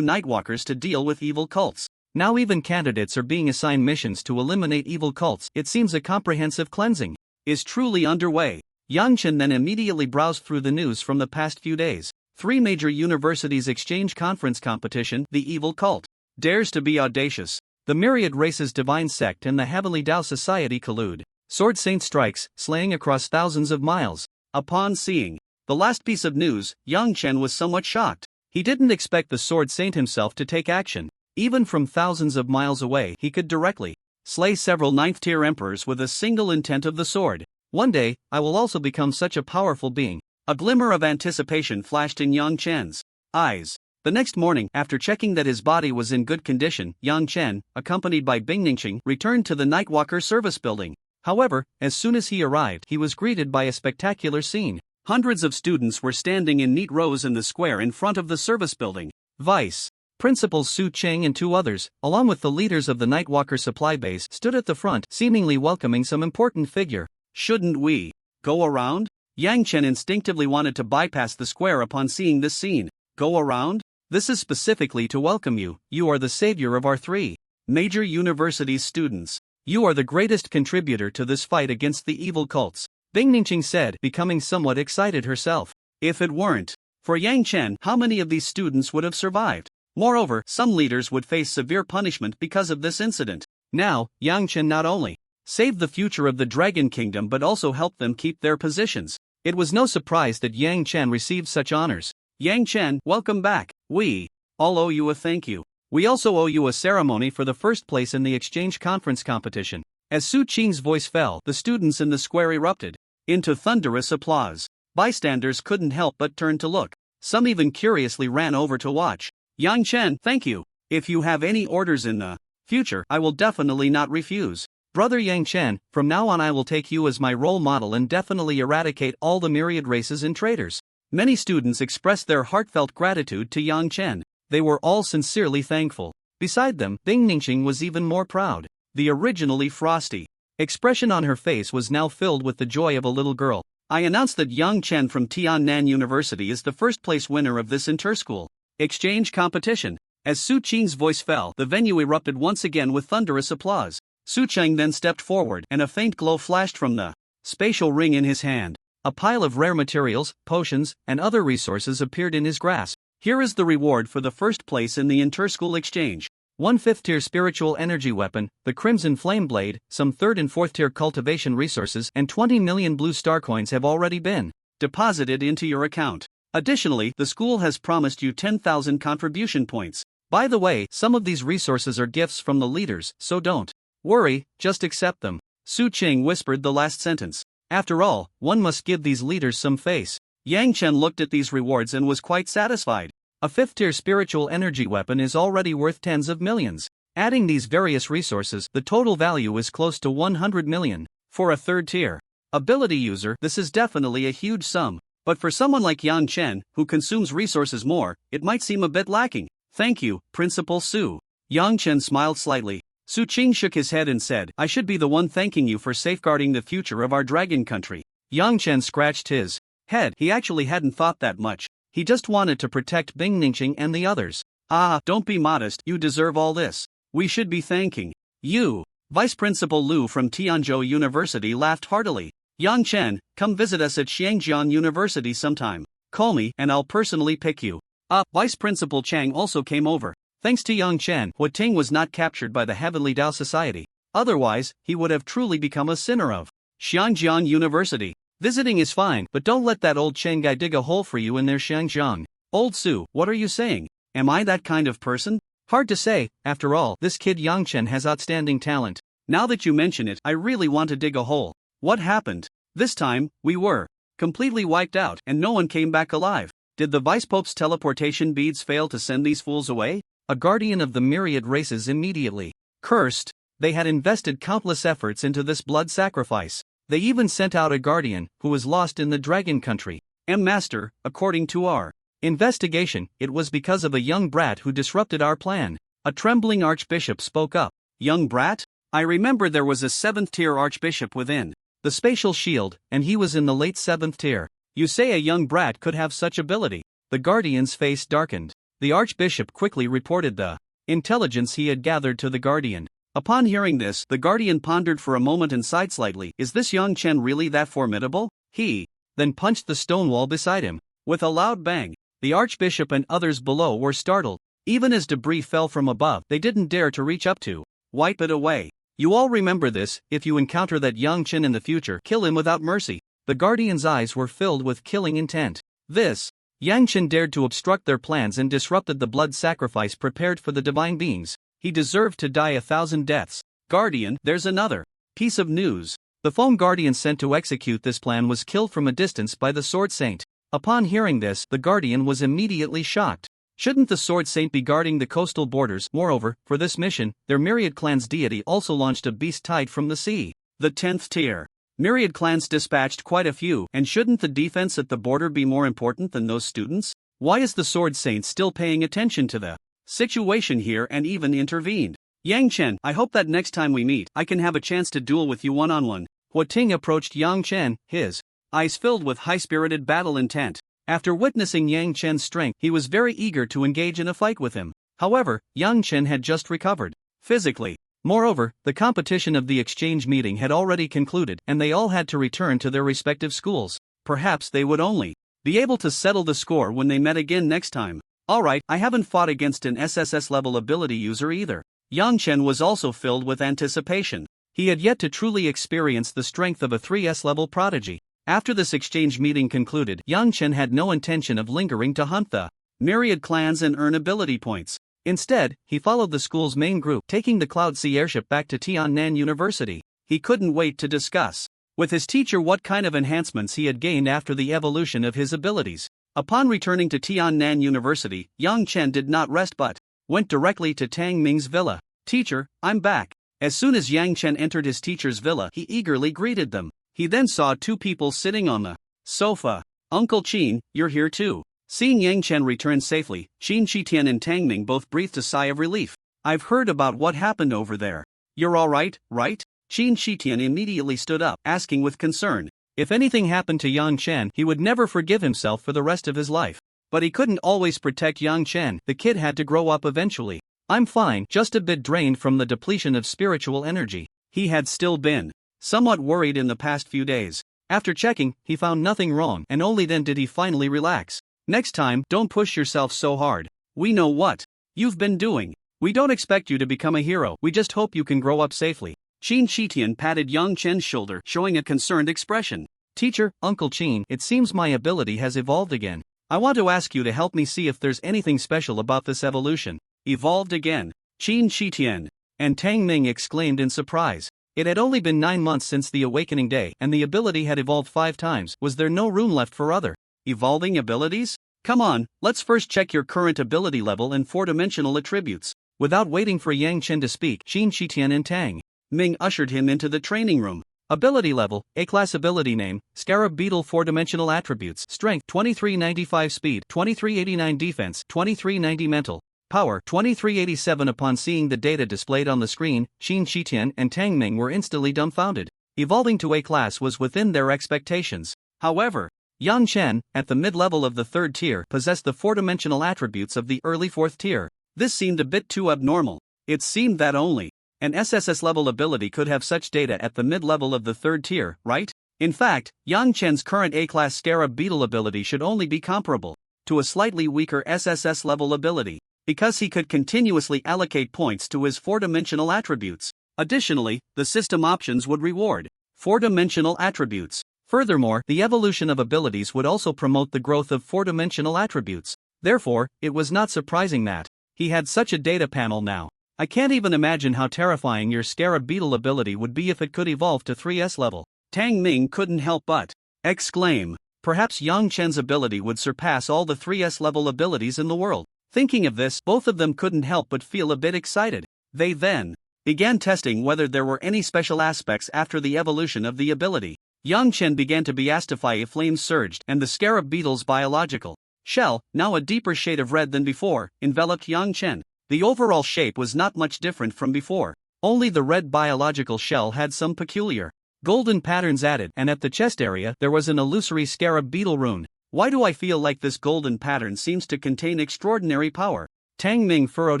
Nightwalkers to deal with evil cults. Now even candidates are being assigned missions to eliminate evil cults. It seems a comprehensive cleansing is truly underway. Yang Chen then immediately browsed through the news from the past few days. 3 major universities exchange conference competition. The evil cult dares to be audacious. The myriad races Divine Sect and the Heavenly Tao Society collude. Sword Saint strikes, slaying across thousands of miles. Upon seeing the last piece of news, Yang Chen was somewhat shocked. He didn't expect the Sword Saint himself to take action. Even from thousands of miles away, he could directly slay several 9th-tier emperors with a single intent of the sword. One day, I will also become such a powerful being. A glimmer of anticipation flashed in Yang Chen's eyes. The next morning, after checking that his body was in good condition, Yang Chen, accompanied by Bing Ningqing, returned to the Nightwalker service building. However, as soon as he arrived, he was greeted by a spectacular scene. Hundreds of students were standing in neat rows in the square in front of the service building. Vice Principals Su Cheng and 2 others, along with the leaders of the Nightwalker supply base, stood at the front, seemingly welcoming some important figure. Shouldn't we go around? Yang Chen instinctively wanted to bypass the square upon seeing this scene. Go around? This is specifically to welcome you. You are the savior of our 3 major universities' students. You are the greatest contributor to this fight against the evil cults, Bing Ningqing said, becoming somewhat excited herself. If it weren't for Yang Chen, how many of these students would have survived? Moreover, some leaders would face severe punishment because of this incident. Now, Yang Chen not only saved the future of the Dragon Kingdom but also helped them keep their positions. It was no surprise that Yang Chen received such honors. Yang Chen, welcome back. We all owe you a thank you. We also owe you a ceremony for the first place in the exchange conference competition. As Su Qing's voice fell, the students in the square erupted into thunderous applause. Bystanders couldn't help but turn to look. Some even curiously ran over to watch. Yang Chen, thank you. If you have any orders in the future, I will definitely not refuse. Brother Yang Chen, from now on I will take you as my role model and definitely eradicate all the myriad races and traitors. Many students expressed their heartfelt gratitude to Yang Chen. They were all sincerely thankful. Beside them, Bing Ningqing was even more proud. The originally frosty expression on her face was now filled with the joy of a little girl. I announce that Yang Chen from Tiannan University is the first place winner of this interschool exchange competition. As Su Qing's voice fell, the venue erupted once again with thunderous applause. Su Cheng then stepped forward, and a faint glow flashed from the spatial ring in his hand. A pile of rare materials, potions, and other resources appeared in his grasp. Here is the reward for the first place in the interschool exchange. 1 5th-tier spiritual energy weapon, the Crimson Flame Blade, some 3rd and 4th-tier cultivation resources, and 20 million blue star coins have already been deposited into your account. Additionally, the school has promised you 10,000 contribution points. By the way, some of these resources are gifts from the leaders, so don't worry, just accept them. Su Qing whispered the last sentence. After all, one must give these leaders some face. Yang Chen looked at these rewards and was quite satisfied. A 5th-tier spiritual energy weapon is already worth tens of millions. Adding these various resources, the total value is close to 100 million. For a 3rd-tier ability user, this is definitely a huge sum. But for someone like Yang Chen, who consumes resources more, it might seem a bit lacking. Thank you, Principal Su. Yang Chen smiled slightly. Su Qing shook his head and said, I should be the one thanking you for safeguarding the future of our dragon country. Yang Chen scratched his head. He actually hadn't thought that much. He just wanted to protect Bing Ningqing and the others. Ah, don't be modest, you deserve all this. We should be thanking you. Vice Principal Lu from Tianzhou University laughed heartily. Yang Chen, come visit us at Xiangjian University sometime. Call me, and I'll personally pick you up. Vice Principal Chang also came over. Thanks to Yang Chen, Hua Ting was not captured by the Heavenly Tao Society. Otherwise, he would have truly become a sinner of Xiangjiang University. Visiting is fine, but don't let that old Chen guy dig a hole for you in their Xiangjiang. Old Su, what are you saying? Am I that kind of person? Hard to say, after all, this kid Yang Chen has outstanding talent. Now that you mention it, I really want to dig a hole. What happened? This time, we were completely wiped out and no one came back alive. Did the Vice Pope's teleportation beads fail to send these fools away? A guardian of the myriad races immediately cursed. They had invested countless efforts into this blood sacrifice. They even sent out a guardian, who was lost in the dragon country. Master, according to our investigation, it was because of a young brat who disrupted our plan. A trembling archbishop spoke up. Young brat? I remember there was a 7th tier archbishop within the spatial shield, and he was in the late 7th tier. You say a young brat could have such ability? The guardian's face darkened. The archbishop quickly reported the intelligence he had gathered to the guardian. Upon hearing this, the guardian pondered for a moment and sighed slightly. Is this young Chen really that formidable? He then punched the stone wall beside him. With a loud bang, the archbishop and others below were startled. Even as debris fell from above, they didn't dare to reach up to wipe it away. You all remember this. If you encounter that young Chen in the future, kill him without mercy. The guardian's eyes were filled with killing intent. This Yang Chen dared to obstruct their plans and disrupted the blood sacrifice prepared for the divine beings. He deserved to die 1,000 deaths. Guardian, there's another piece of news. The foam guardian sent to execute this plan was killed from a distance by the Sword Saint. Upon hearing this, the guardian was immediately shocked. Shouldn't the Sword Saint be guarding the coastal borders? Moreover, for this mission, their myriad clan's deity also launched a beast tide from the sea. The 10th tier. Myriad clans dispatched quite a few, and shouldn't the defense at the border be more important than those students? Why is the Sword Saint still paying attention to the situation here and even intervened? Yang Chen, I hope that next time we meet, I can have a chance to duel with you one-on-one. Hua Ting approached Yang Chen, his eyes filled with high-spirited battle intent. After witnessing Yang Chen's strength, he was very eager to engage in a fight with him. However, Yang Chen had just recovered physically. Moreover, the competition of the exchange meeting had already concluded, and they all had to return to their respective schools. Perhaps they would only be able to settle the score when they met again next time. Alright, I haven't fought against an SSS level ability user either. Yang Chen was also filled with anticipation. He had yet to truly experience the strength of a 3S level prodigy. After this exchange meeting concluded, Yang Chen had no intention of lingering to hunt the myriad clans and earn ability points. Instead, he followed the school's main group, taking the Cloud Sea airship back to Tiannan University. He couldn't wait to discuss with his teacher what kind of enhancements he had gained after the evolution of his abilities. Upon returning to Tiannan University, Yang Chen did not rest but went directly to Tang Ming's villa. Teacher, I'm back. As soon as Yang Chen entered his teacher's villa, he eagerly greeted them. He then saw two people sitting on the sofa. Uncle Qin, you're here too. Seeing Yang Chen return safely, Qin Shitian and Tang Ming both breathed a sigh of relief. I've heard about what happened over there. You're alright, right? Qin Shitian immediately stood up, asking with concern. If anything happened to Yang Chen, he would never forgive himself for the rest of his life. But he couldn't always protect Yang Chen. The kid had to grow up eventually. I'm fine, just a bit drained from the depletion of spiritual energy. He had still been somewhat worried in the past few days. After checking, he found nothing wrong, and only then did he finally relax. Next time, don't push yourself so hard. We know what you've been doing. We don't expect you to become a hero, we just hope you can grow up safely. Qin Shitian patted Yang Chen's shoulder, showing a concerned expression. Teacher, Uncle Qin, it seems my ability has evolved again. I want to ask you to help me see if there's anything special about this evolution. Evolved again? Qin Shitian and Tang Ming exclaimed in surprise. It had only been 9 months since the awakening day, and the ability had evolved 5 times. Was there no room left for other evolving abilities? Come on, let's first check your current ability level and 4-dimensional attributes. Without waiting for Yang Chen to speak, Qin Shitian and Tang Ming ushered him into the training room. Ability level, A-class ability name, Scarab Beetle 4-dimensional attributes, Strength 2395 Speed 2389 Defense 2390 Mental Power 2387. Upon seeing the data displayed on the screen, Qin Shitian and Tang Ming were instantly dumbfounded. Evolving to A-class was within their expectations. However, Yang Chen, at the mid-level of the 3rd tier, possessed the 4-dimensional attributes of the early 4th tier. This seemed a bit too abnormal. It seemed that only an SSS-level ability could have such data at the mid-level of the 3rd tier, right? In fact, Yang Chen's current A-class Scarab Beetle ability should only be comparable to a slightly weaker SSS-level ability, because he could continuously allocate points to his 4-dimensional attributes. Additionally, the system options would reward four-dimensional attributes. Furthermore, the evolution of abilities would also promote the growth of four-dimensional attributes. Therefore, it was not surprising that he had such a data panel now. I can't even imagine how terrifying your Scarab Beetle ability would be if it could evolve to 3S level. Tang Ming couldn't help but exclaim. Perhaps Yang Chen's ability would surpass all the 3S level abilities in the world. Thinking of this, both of them couldn't help but feel a bit excited. They then began testing whether there were any special aspects after the evolution of the ability. Yang Chen began to be asked if flames surged, and the Scarab Beetle's biological shell, now a deeper shade of red than before, enveloped Yang Chen. The overall shape was not much different from before, only the red biological shell had some peculiar golden patterns added, and at the chest area there was an illusory Scarab Beetle rune. Why do I feel like this golden pattern seems to contain extraordinary power? Tang Ming furrowed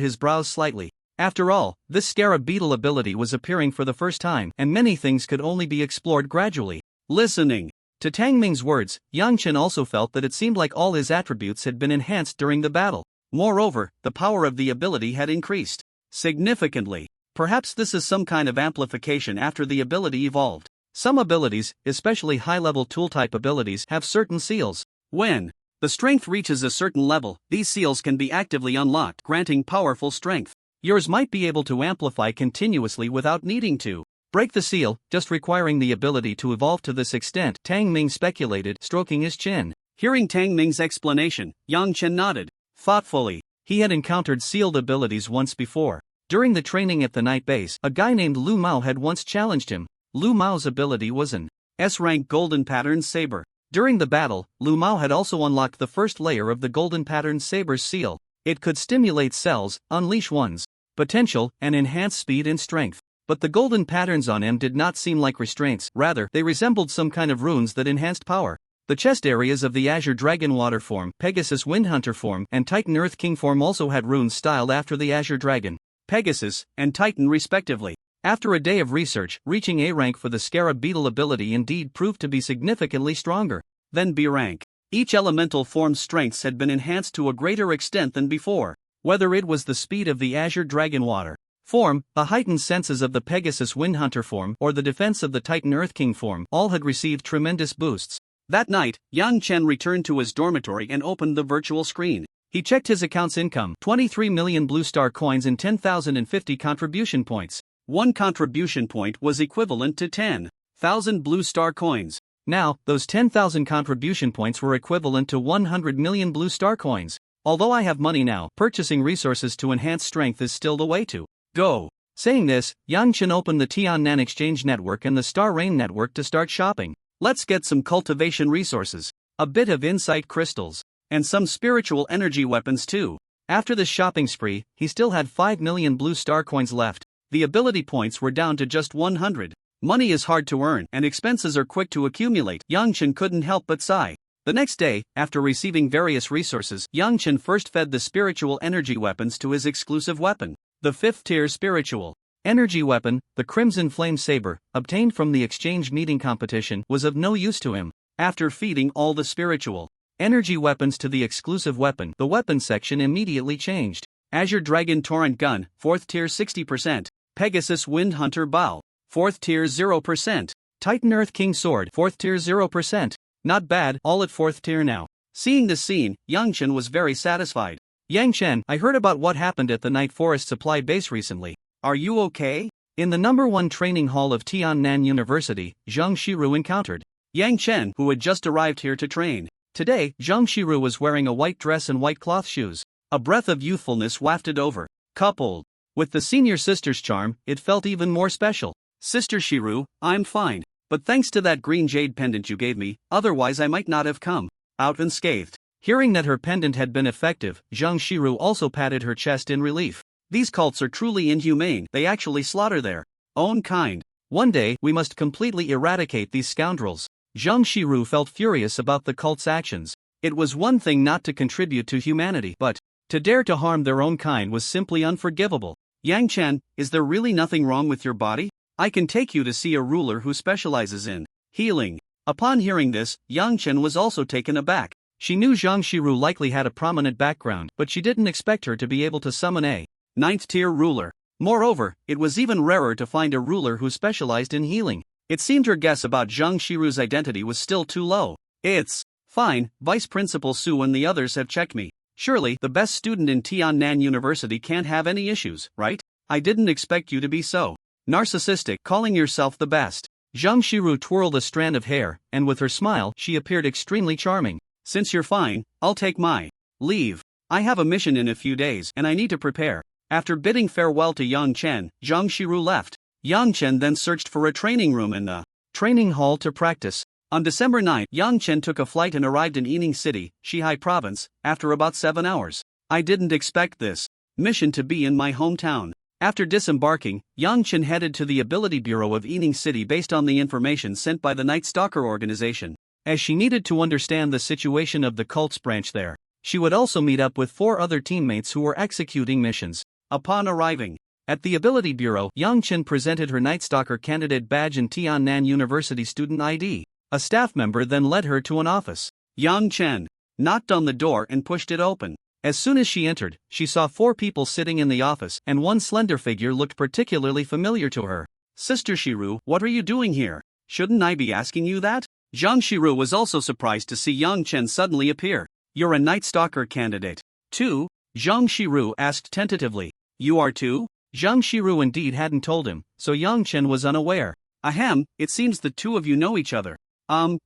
his brows slightly. After all, this Scarab Beetle ability was appearing for the first time, and many things could only be explored gradually. Listening to Tang Ming's words, Yang Chen also felt that it seemed like all his attributes had been enhanced during the battle. Moreover, the power of the ability had increased significantly. Perhaps this is some kind of amplification after the ability evolved. Some abilities, especially high-level tool-type abilities, have certain seals. When the strength reaches a certain level, these seals can be actively unlocked, granting powerful strength. Yours might be able to amplify continuously without needing to break the seal, just requiring the ability to evolve to this extent, Tang Ming speculated, stroking his chin. Hearing Tang Ming's explanation, Yang Chen nodded thoughtfully. He had encountered sealed abilities once before. During the training at the night base, a guy named Lu Mao had once challenged him. Lu Mao's ability was an S-rank golden pattern saber. During the battle, Lu Mao had also unlocked the first layer of the golden pattern saber's seal. It could stimulate cells, unleash one's potential, and enhance speed and strength. But the golden patterns on him did not seem like restraints, rather, they resembled some kind of runes that enhanced power. The chest areas of the Azure Dragon Water form, Pegasus Windhunter form, and Titan Earth King form also had runes styled after the Azure Dragon, Pegasus, and Titan respectively. After a day of research, reaching A rank for the Scarab Beetle ability indeed proved to be significantly stronger than B rank. Each elemental form's strengths had been enhanced to a greater extent than before. Whether it was the speed of the Azure Dragon Water form, the heightened senses of the Pegasus Windhunter form, or the defense of the Titan Earth King form, all had received tremendous boosts. That night, Yang Chen returned to his dormitory and opened the virtual screen. He checked his account's income, 23 million blue star coins and 10,050 contribution points. One contribution point was equivalent to 10,000 blue star coins. Now, those 10,000 contribution points were equivalent to 100 million blue star coins. Although I have money now, purchasing resources to enhance strength is still the way to go. Saying this, Yang Chen opened the Tiannan Exchange Network and the Star Rain Network to start shopping. Let's get some cultivation resources, a bit of insight crystals, and some spiritual energy weapons too. After this shopping spree, he still had 5 million blue star coins left. The ability points were down to just 100. Money is hard to earn and expenses are quick to accumulate. Yang Chen couldn't help but sigh. The next day, after receiving various resources, Yang Chen first fed the spiritual energy weapons to his exclusive weapon. The 5th tier spiritual energy weapon, the Crimson Flame Saber, obtained from the exchange meeting competition, was of no use to him. After feeding all the spiritual energy weapons to the exclusive weapon, the weapon section immediately changed. Azure Dragon Torrent Gun, 4th tier 60%. Pegasus Windhunter Bow, 4th tier 0%. Titan Earth King Sword, 4th tier 0%. Not bad, all at 4th tier now. Seeing this scene, Yang Chen was very satisfied. Yang Chen, I heard about what happened at the Night Forest Supply Base recently. Are you okay? In the #1 training hall of Tiannan University, Zhang Shiru encountered Yang Chen, who had just arrived here to train. Today, Zhang Shiru was wearing a white dress and white cloth shoes. A breath of youthfulness wafted over. Coupled with the senior sister's charm, it felt even more special. Sister Shiru, I'm fine, but thanks to that green jade pendant you gave me, otherwise I might not have come out unscathed. Hearing that her pendant had been effective, Zhang Shiru also patted her chest in relief. These cults are truly inhumane, they actually slaughter their own kind. One day, we must completely eradicate these scoundrels. Zhang Shiru felt furious about the cult's actions. It was one thing not to contribute to humanity, but to dare to harm their own kind was simply unforgivable. Yang Chen, is there really nothing wrong with your body? I can take you to see a ruler who specializes in healing. Upon hearing this, Yang Chen was also taken aback. She knew Zhang Shiru likely had a prominent background, but she didn't expect her to be able to summon a 9th tier ruler. Moreover, it was even rarer to find a ruler who specialized in healing. It seemed her guess about Zhang Shiru's identity was still too low. It's fine, Vice Principal Su and the others have checked me. Surely, the best student in Tiannan University can't have any issues, right? I didn't expect you to be so narcissistic, calling yourself the best. Zhang Shiru twirled a strand of hair, and with her smile, she appeared extremely charming. Since you're fine, I'll take my leave. I have a mission in a few days, and I need to prepare. After bidding farewell to Yang Chen, Zhang Shiru left. Yang Chen then searched for a training room in the training hall to practice. On December 9, Yang Chen took a flight and arrived in Yining City, Shihai Province, after about 7 hours. I didn't expect this mission to be in my hometown. After disembarking, Yang Chen headed to the Ability Bureau of Yining City based on the information sent by the Night Stalker organization. As she needed to understand the situation of the cult's branch there, she would also meet up with 4 other teammates who were executing missions. Upon arriving at the Ability Bureau, Yang Chen presented her Night Stalker candidate badge and Tiannan University student ID. A staff member then led her to an office. Yang Chen knocked on the door and pushed it open. As soon as she entered, she saw 4 people sitting in the office, and one slender figure looked particularly familiar to her. Sister Shiru, what are you doing here? Shouldn't I be asking you that? Zhang Shiru was also surprised to see Yang Chen suddenly appear. You're a Night Stalker candidate, too? Zhang Shiru asked tentatively. You are too? Zhang Shiru indeed hadn't told him, so Yang Chen was unaware. Ahem, it seems the two of you know each other.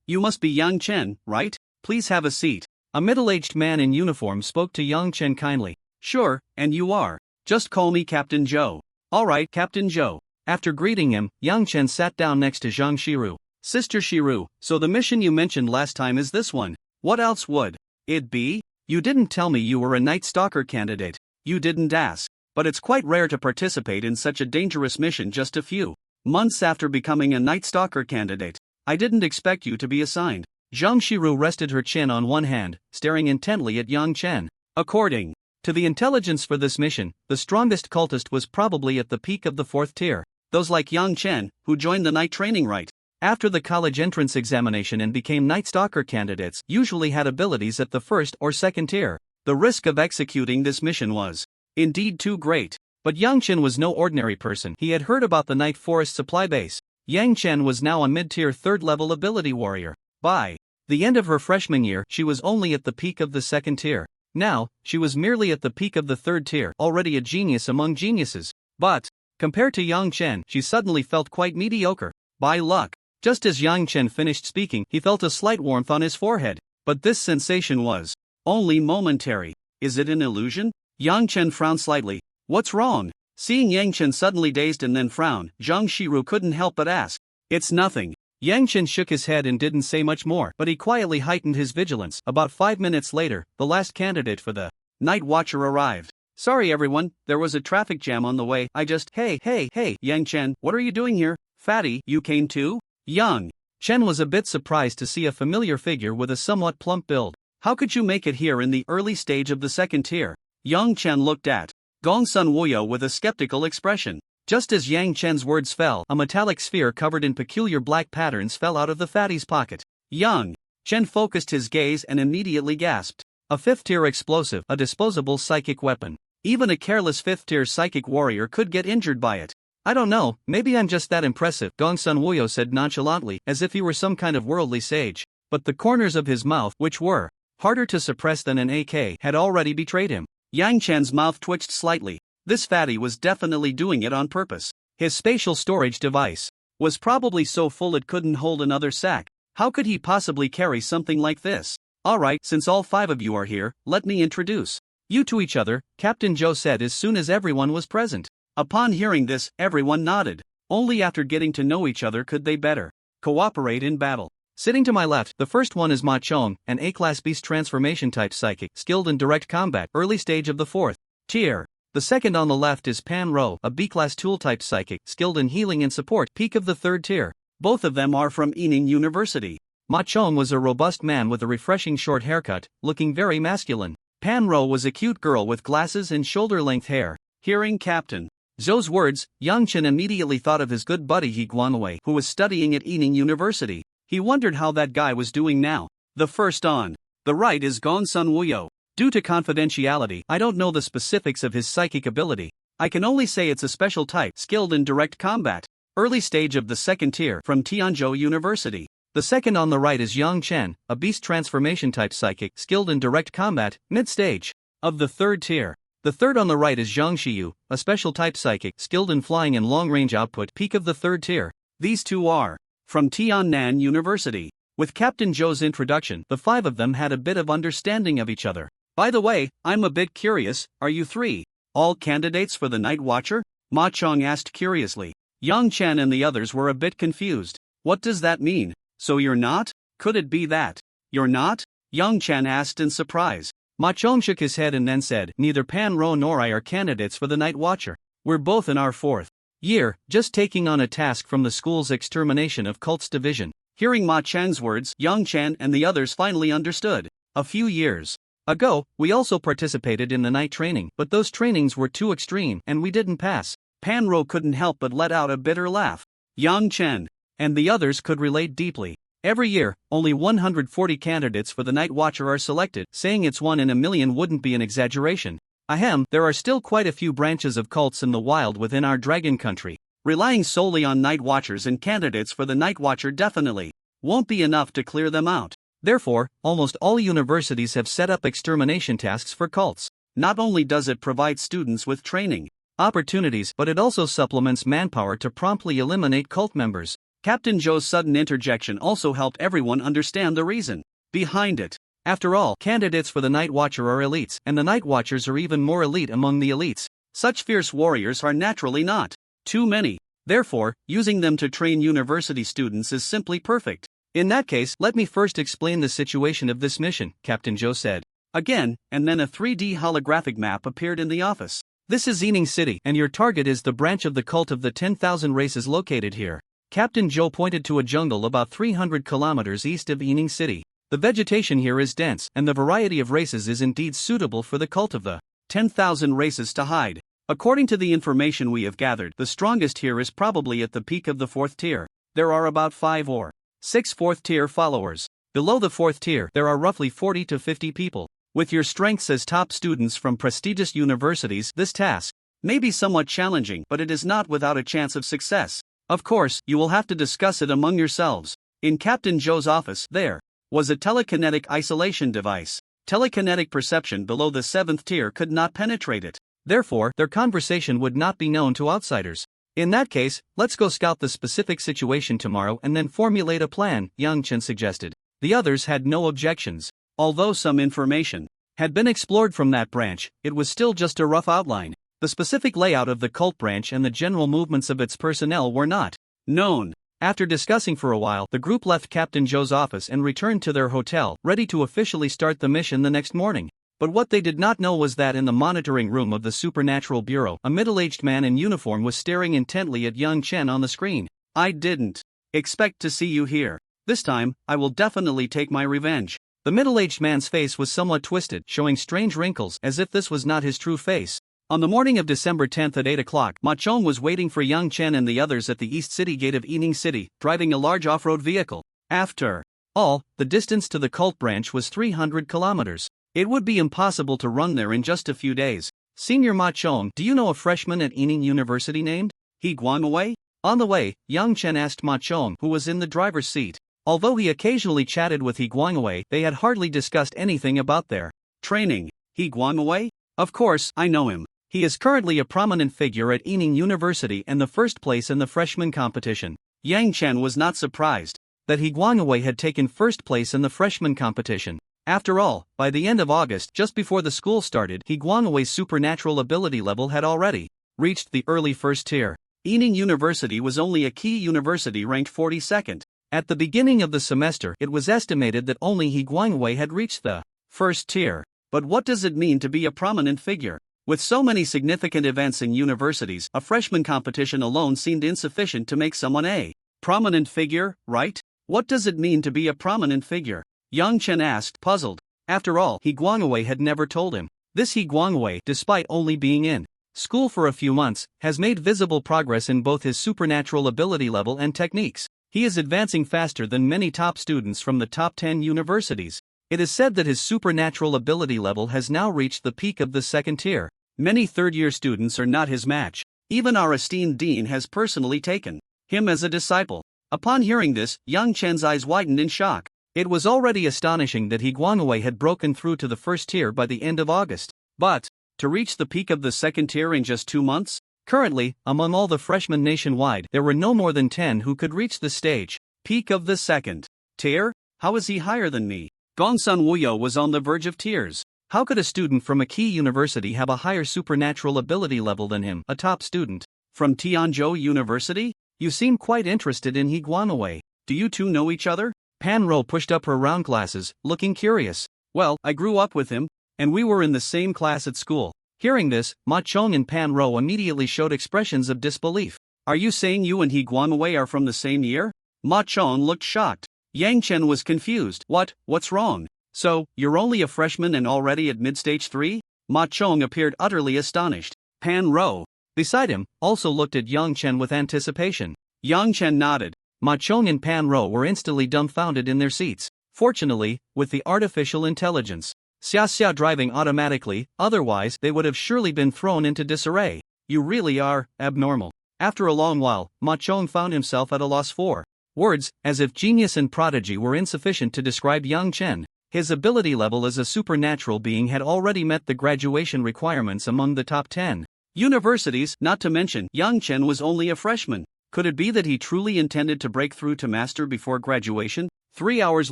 You must be Yang Chen, right? Please have a seat. A middle-aged man in uniform spoke to Yang Chen kindly. Sure, and you are. Just call me Captain Zhou. Alright, Captain Zhou. After greeting him, Yang Chen sat down next to Zhang Shiru. Sister Shiru, so the mission you mentioned last time is this one. What else would it be? You didn't tell me you were a Night Stalker candidate. You didn't ask. But it's quite rare to participate in such a dangerous mission just a few months after becoming a Night Stalker candidate. I didn't expect you to be assigned. Zhang Shiru rested her chin on one hand, staring intently at Yang Chen. According to the intelligence for this mission, the strongest cultist was probably at the peak of the 4th tier. Those like Yang Chen, who joined the night training right after the college entrance examination and became Night Stalker candidates, usually had abilities at the 1st or 2nd tier. The risk of executing this mission was indeed too great. But Yang Chen was no ordinary person. He had heard about the Night Forest supply base. Yang Chen was now a mid-tier 3rd-level ability warrior. By the end of her freshman year, she was only at the peak of the 2nd tier. Now, she was merely at the peak of the 3rd tier, already a genius among geniuses. But, compared to Yang Chen, she suddenly felt quite mediocre. By luck. Just as Yang Chen finished speaking, he felt a slight warmth on his forehead. But this sensation was only momentary. Is it an illusion? Yang Chen frowned slightly. What's wrong? Seeing Yang Chen suddenly dazed and then frown, Zhang Shiru couldn't help but ask. It's nothing. Yang Chen shook his head and didn't say much more, but he quietly heightened his vigilance. About 5 minutes later, the last candidate for the Night Watcher arrived. Sorry everyone, there was a traffic jam on the way. Hey, Yang Chen, what are you doing here? Fatty, you came too? Yang Chen was a bit surprised to see a familiar figure with a somewhat plump build. How could you make it here in the early stage of the 2nd tier? Yang Chen looked at Gongsun Wuyo with a skeptical expression. Just as Yang Chen's words fell, a metallic sphere covered in peculiar black patterns fell out of the fatty's pocket. Yang Chen focused his gaze and immediately gasped. A 5th-tier explosive, a disposable psychic weapon. Even a careless 5th-tier psychic warrior could get injured by it. I don't know, maybe I'm just that impressive, Gongsun Wuyo said nonchalantly, as if he were some kind of worldly sage. But the corners of his mouth, which were harder to suppress than an AK, had already betrayed him. Yang Chen's mouth twitched slightly. This fatty was definitely doing it on purpose. His spatial storage device was probably so full it couldn't hold another sack. How could he possibly carry something like this? Alright, since all 5 of you are here, let me introduce you to each other, Captain Zhou said as soon as everyone was present. Upon hearing this, everyone nodded. Only after getting to know each other could they better cooperate in battle. Sitting to my left, the first one is Ma Chong, an A-class beast transformation type psychic, skilled in direct combat, early stage of the 4th tier. The second on the left is Pan Ro, a B-class tool type psychic, skilled in healing and support, peak of the 3rd tier. Both of them are from Yining University. Ma Chong was a robust man with a refreshing short haircut, looking very masculine. Pan Ro was a cute girl with glasses and shoulder-length hair. Hearing Captain Zhou's words, Yang Chen immediately thought of his good buddy He Guanwei, who was studying at Yining University. He wondered how that guy was doing now. The first on the right is Gongsun Wuyo. Due to confidentiality, I don't know the specifics of his psychic ability. I can only say it's a special type, skilled in direct combat. Early stage of the second tier, from Tianzhou University. The second on the right is Yang Chen, a beast transformation type psychic, skilled in direct combat, mid-stage. Of the third tier. The third on the right is Zhang Xiyu, a special type psychic, skilled in flying and long-range output, peak of the third tier. These two are from Tiannan University. With Captain Zhou's introduction, the five of them had a bit of understanding of each other. By the way, I'm a bit curious, are you three all candidates for the Night Watcher? Ma Chong asked curiously. Yang Chen and the others were a bit confused. What does that mean? So you're not? Could it be that you're not? Yang Chen asked in surprise. Ma Chong shook his head and then said, neither Pan Ro nor I are candidates for the Night Watcher. We're both in our fourth year, just taking on a task from the school's extermination of cults division. Hearing Ma Cheng's words, Yang Chen and the others finally understood. A few years ago, we also participated in the night training, but those trainings were too extreme and we didn't pass. Pan Ro couldn't help but let out a bitter laugh. Yang Chen and the others could relate deeply. Every year, only 140 candidates for the Night Watcher are selected, saying it's 1 in a million wouldn't be an exaggeration. Ahem, there are still quite a few branches of cults in the wild within our dragon country. Relying solely on Night Watchers and candidates for the Night Watcher definitely won't be enough to clear them out. Therefore, almost all universities have set up extermination tasks for cults. Not only does it provide students with training opportunities, but it also supplements manpower to promptly eliminate cult members. Captain Zhou's sudden interjection also helped everyone understand the reason behind it. After all, candidates for the Night Watcher are elites, and the Night Watchers are even more elite among the elites. Such fierce warriors are naturally not too many. Therefore, using them to train university students is simply perfect. In that case, let me first explain the situation of this mission, Captain Zhou said. Again, and then a 3D holographic map appeared in the office. This is Yining City, and your target is the branch of the cult of the 10,000 races located here. Captain Zhou pointed to a jungle about 300 kilometers east of Yining City. The vegetation here is dense, and the variety of races is indeed suitable for the cult of the 10,000 races to hide. According to the information we have gathered, the strongest here is probably at the peak of the fourth tier. There are about 5 or 6 fourth tier followers. Below the fourth tier, there are roughly 40 to 50 people. With your strengths as top students from prestigious universities, this task may be somewhat challenging, but it is not without a chance of success. Of course, you will have to discuss it among yourselves. In Captain Zhou's office, there was a telekinetic isolation device. Telekinetic perception below the 7th tier could not penetrate it. Therefore, their conversation would not be known to outsiders. In that case, let's go scout the specific situation tomorrow and then formulate a plan, Yang Chen suggested. The others had no objections. Although some information had been explored from that branch, it was still just a rough outline. The specific layout of the cult branch and the general movements of its personnel were not known. After discussing for a while, the group left Captain Zhou's office and returned to their hotel, ready to officially start the mission the next morning. But what they did not know was that in the monitoring room of the Supernatural Bureau, a middle-aged man in uniform was staring intently at Yang Chen on the screen. I didn't expect to see you here. This time, I will definitely take my revenge. The middle-aged man's face was somewhat twisted, showing strange wrinkles, as if this was not his true face. On the morning of December 10th at 8 o'clock, Ma Chong was waiting for Yang Chen and the others at the East City gate of Yining City, driving a large off-road vehicle. After all, the distance to the cult branch was 300 kilometers. It would be impossible to run there in just a few days. Senior Ma Chong, do you know a freshman at Yining University named He Guangwei? On the way, Yang Chen asked Ma Chong, who was in the driver's seat. Although he occasionally chatted with He Guangwei, they had hardly discussed anything about their training. He Guangwei? Of course, I know him. He is currently a prominent figure at Yining University and the first place in the freshman competition. Yang Chen was not surprised that He Guangwei had taken first place in the freshman competition. After all, by the end of August, just before the school started, He Guangwei's supernatural ability level had already reached the early first tier. Yining University was only a key university ranked 42nd. At the beginning of the semester, it was estimated that only He Guangwei had reached the first tier. But what does it mean to be a prominent figure? With so many significant events in universities, a freshman competition alone seemed insufficient to make someone a prominent figure, right? What does it mean to be a prominent figure? Yang Chen asked, puzzled. After all, He Guangwei had never told him. This He Guangwei, despite only being in school for a few months, has made visible progress in both his supernatural ability level and techniques. He is advancing faster than many top students from the top 10 universities. It is said that his supernatural ability level has now reached the peak of the second tier. Many third-year students are not his match. Even our esteemed dean has personally taken him as a disciple. Upon hearing this, Yang Chen's eyes widened in shock. It was already astonishing that He Guangwei had broken through to the first tier by the end of August. But, to reach the peak of the second tier in just 2 months? Currently, among all the freshmen nationwide, there were no more than 10 who could reach the stage. Peak of the second tier? How is he higher than me? Gongsun Wuyo was on the verge of tears. How could a student from a key university have a higher supernatural ability level than him, a top student? From Tianzhou University? You seem quite interested in He Guangwei. Do you two know each other? Pan Ro pushed up her round glasses, looking curious. Well, I grew up with him, and we were in the same class at school. Hearing this, Ma Chong and Pan Ro immediately showed expressions of disbelief. Are you saying you and He Guangwei are from the same year? Ma Chong looked shocked. Yang Chen was confused. What's wrong? So, you're only a freshman and already at mid-stage 3? Ma Chong appeared utterly astonished. Pan Ro, beside him, also looked at Yang Chen with anticipation. Yang Chen nodded. Ma Chong and Pan Ro were instantly dumbfounded in their seats. Fortunately, with the artificial intelligence Xia driving automatically, otherwise they would have surely been thrown into disarray. You really are abnormal. After a long while, Ma Chong found himself at a loss for words, as if genius and prodigy were insufficient to describe Yang Chen. His ability level as a supernatural being had already met the graduation requirements among the top 10 universities, not to mention Yang Chen was only a freshman. Could it be that he truly intended to break through to master before graduation? 3 hours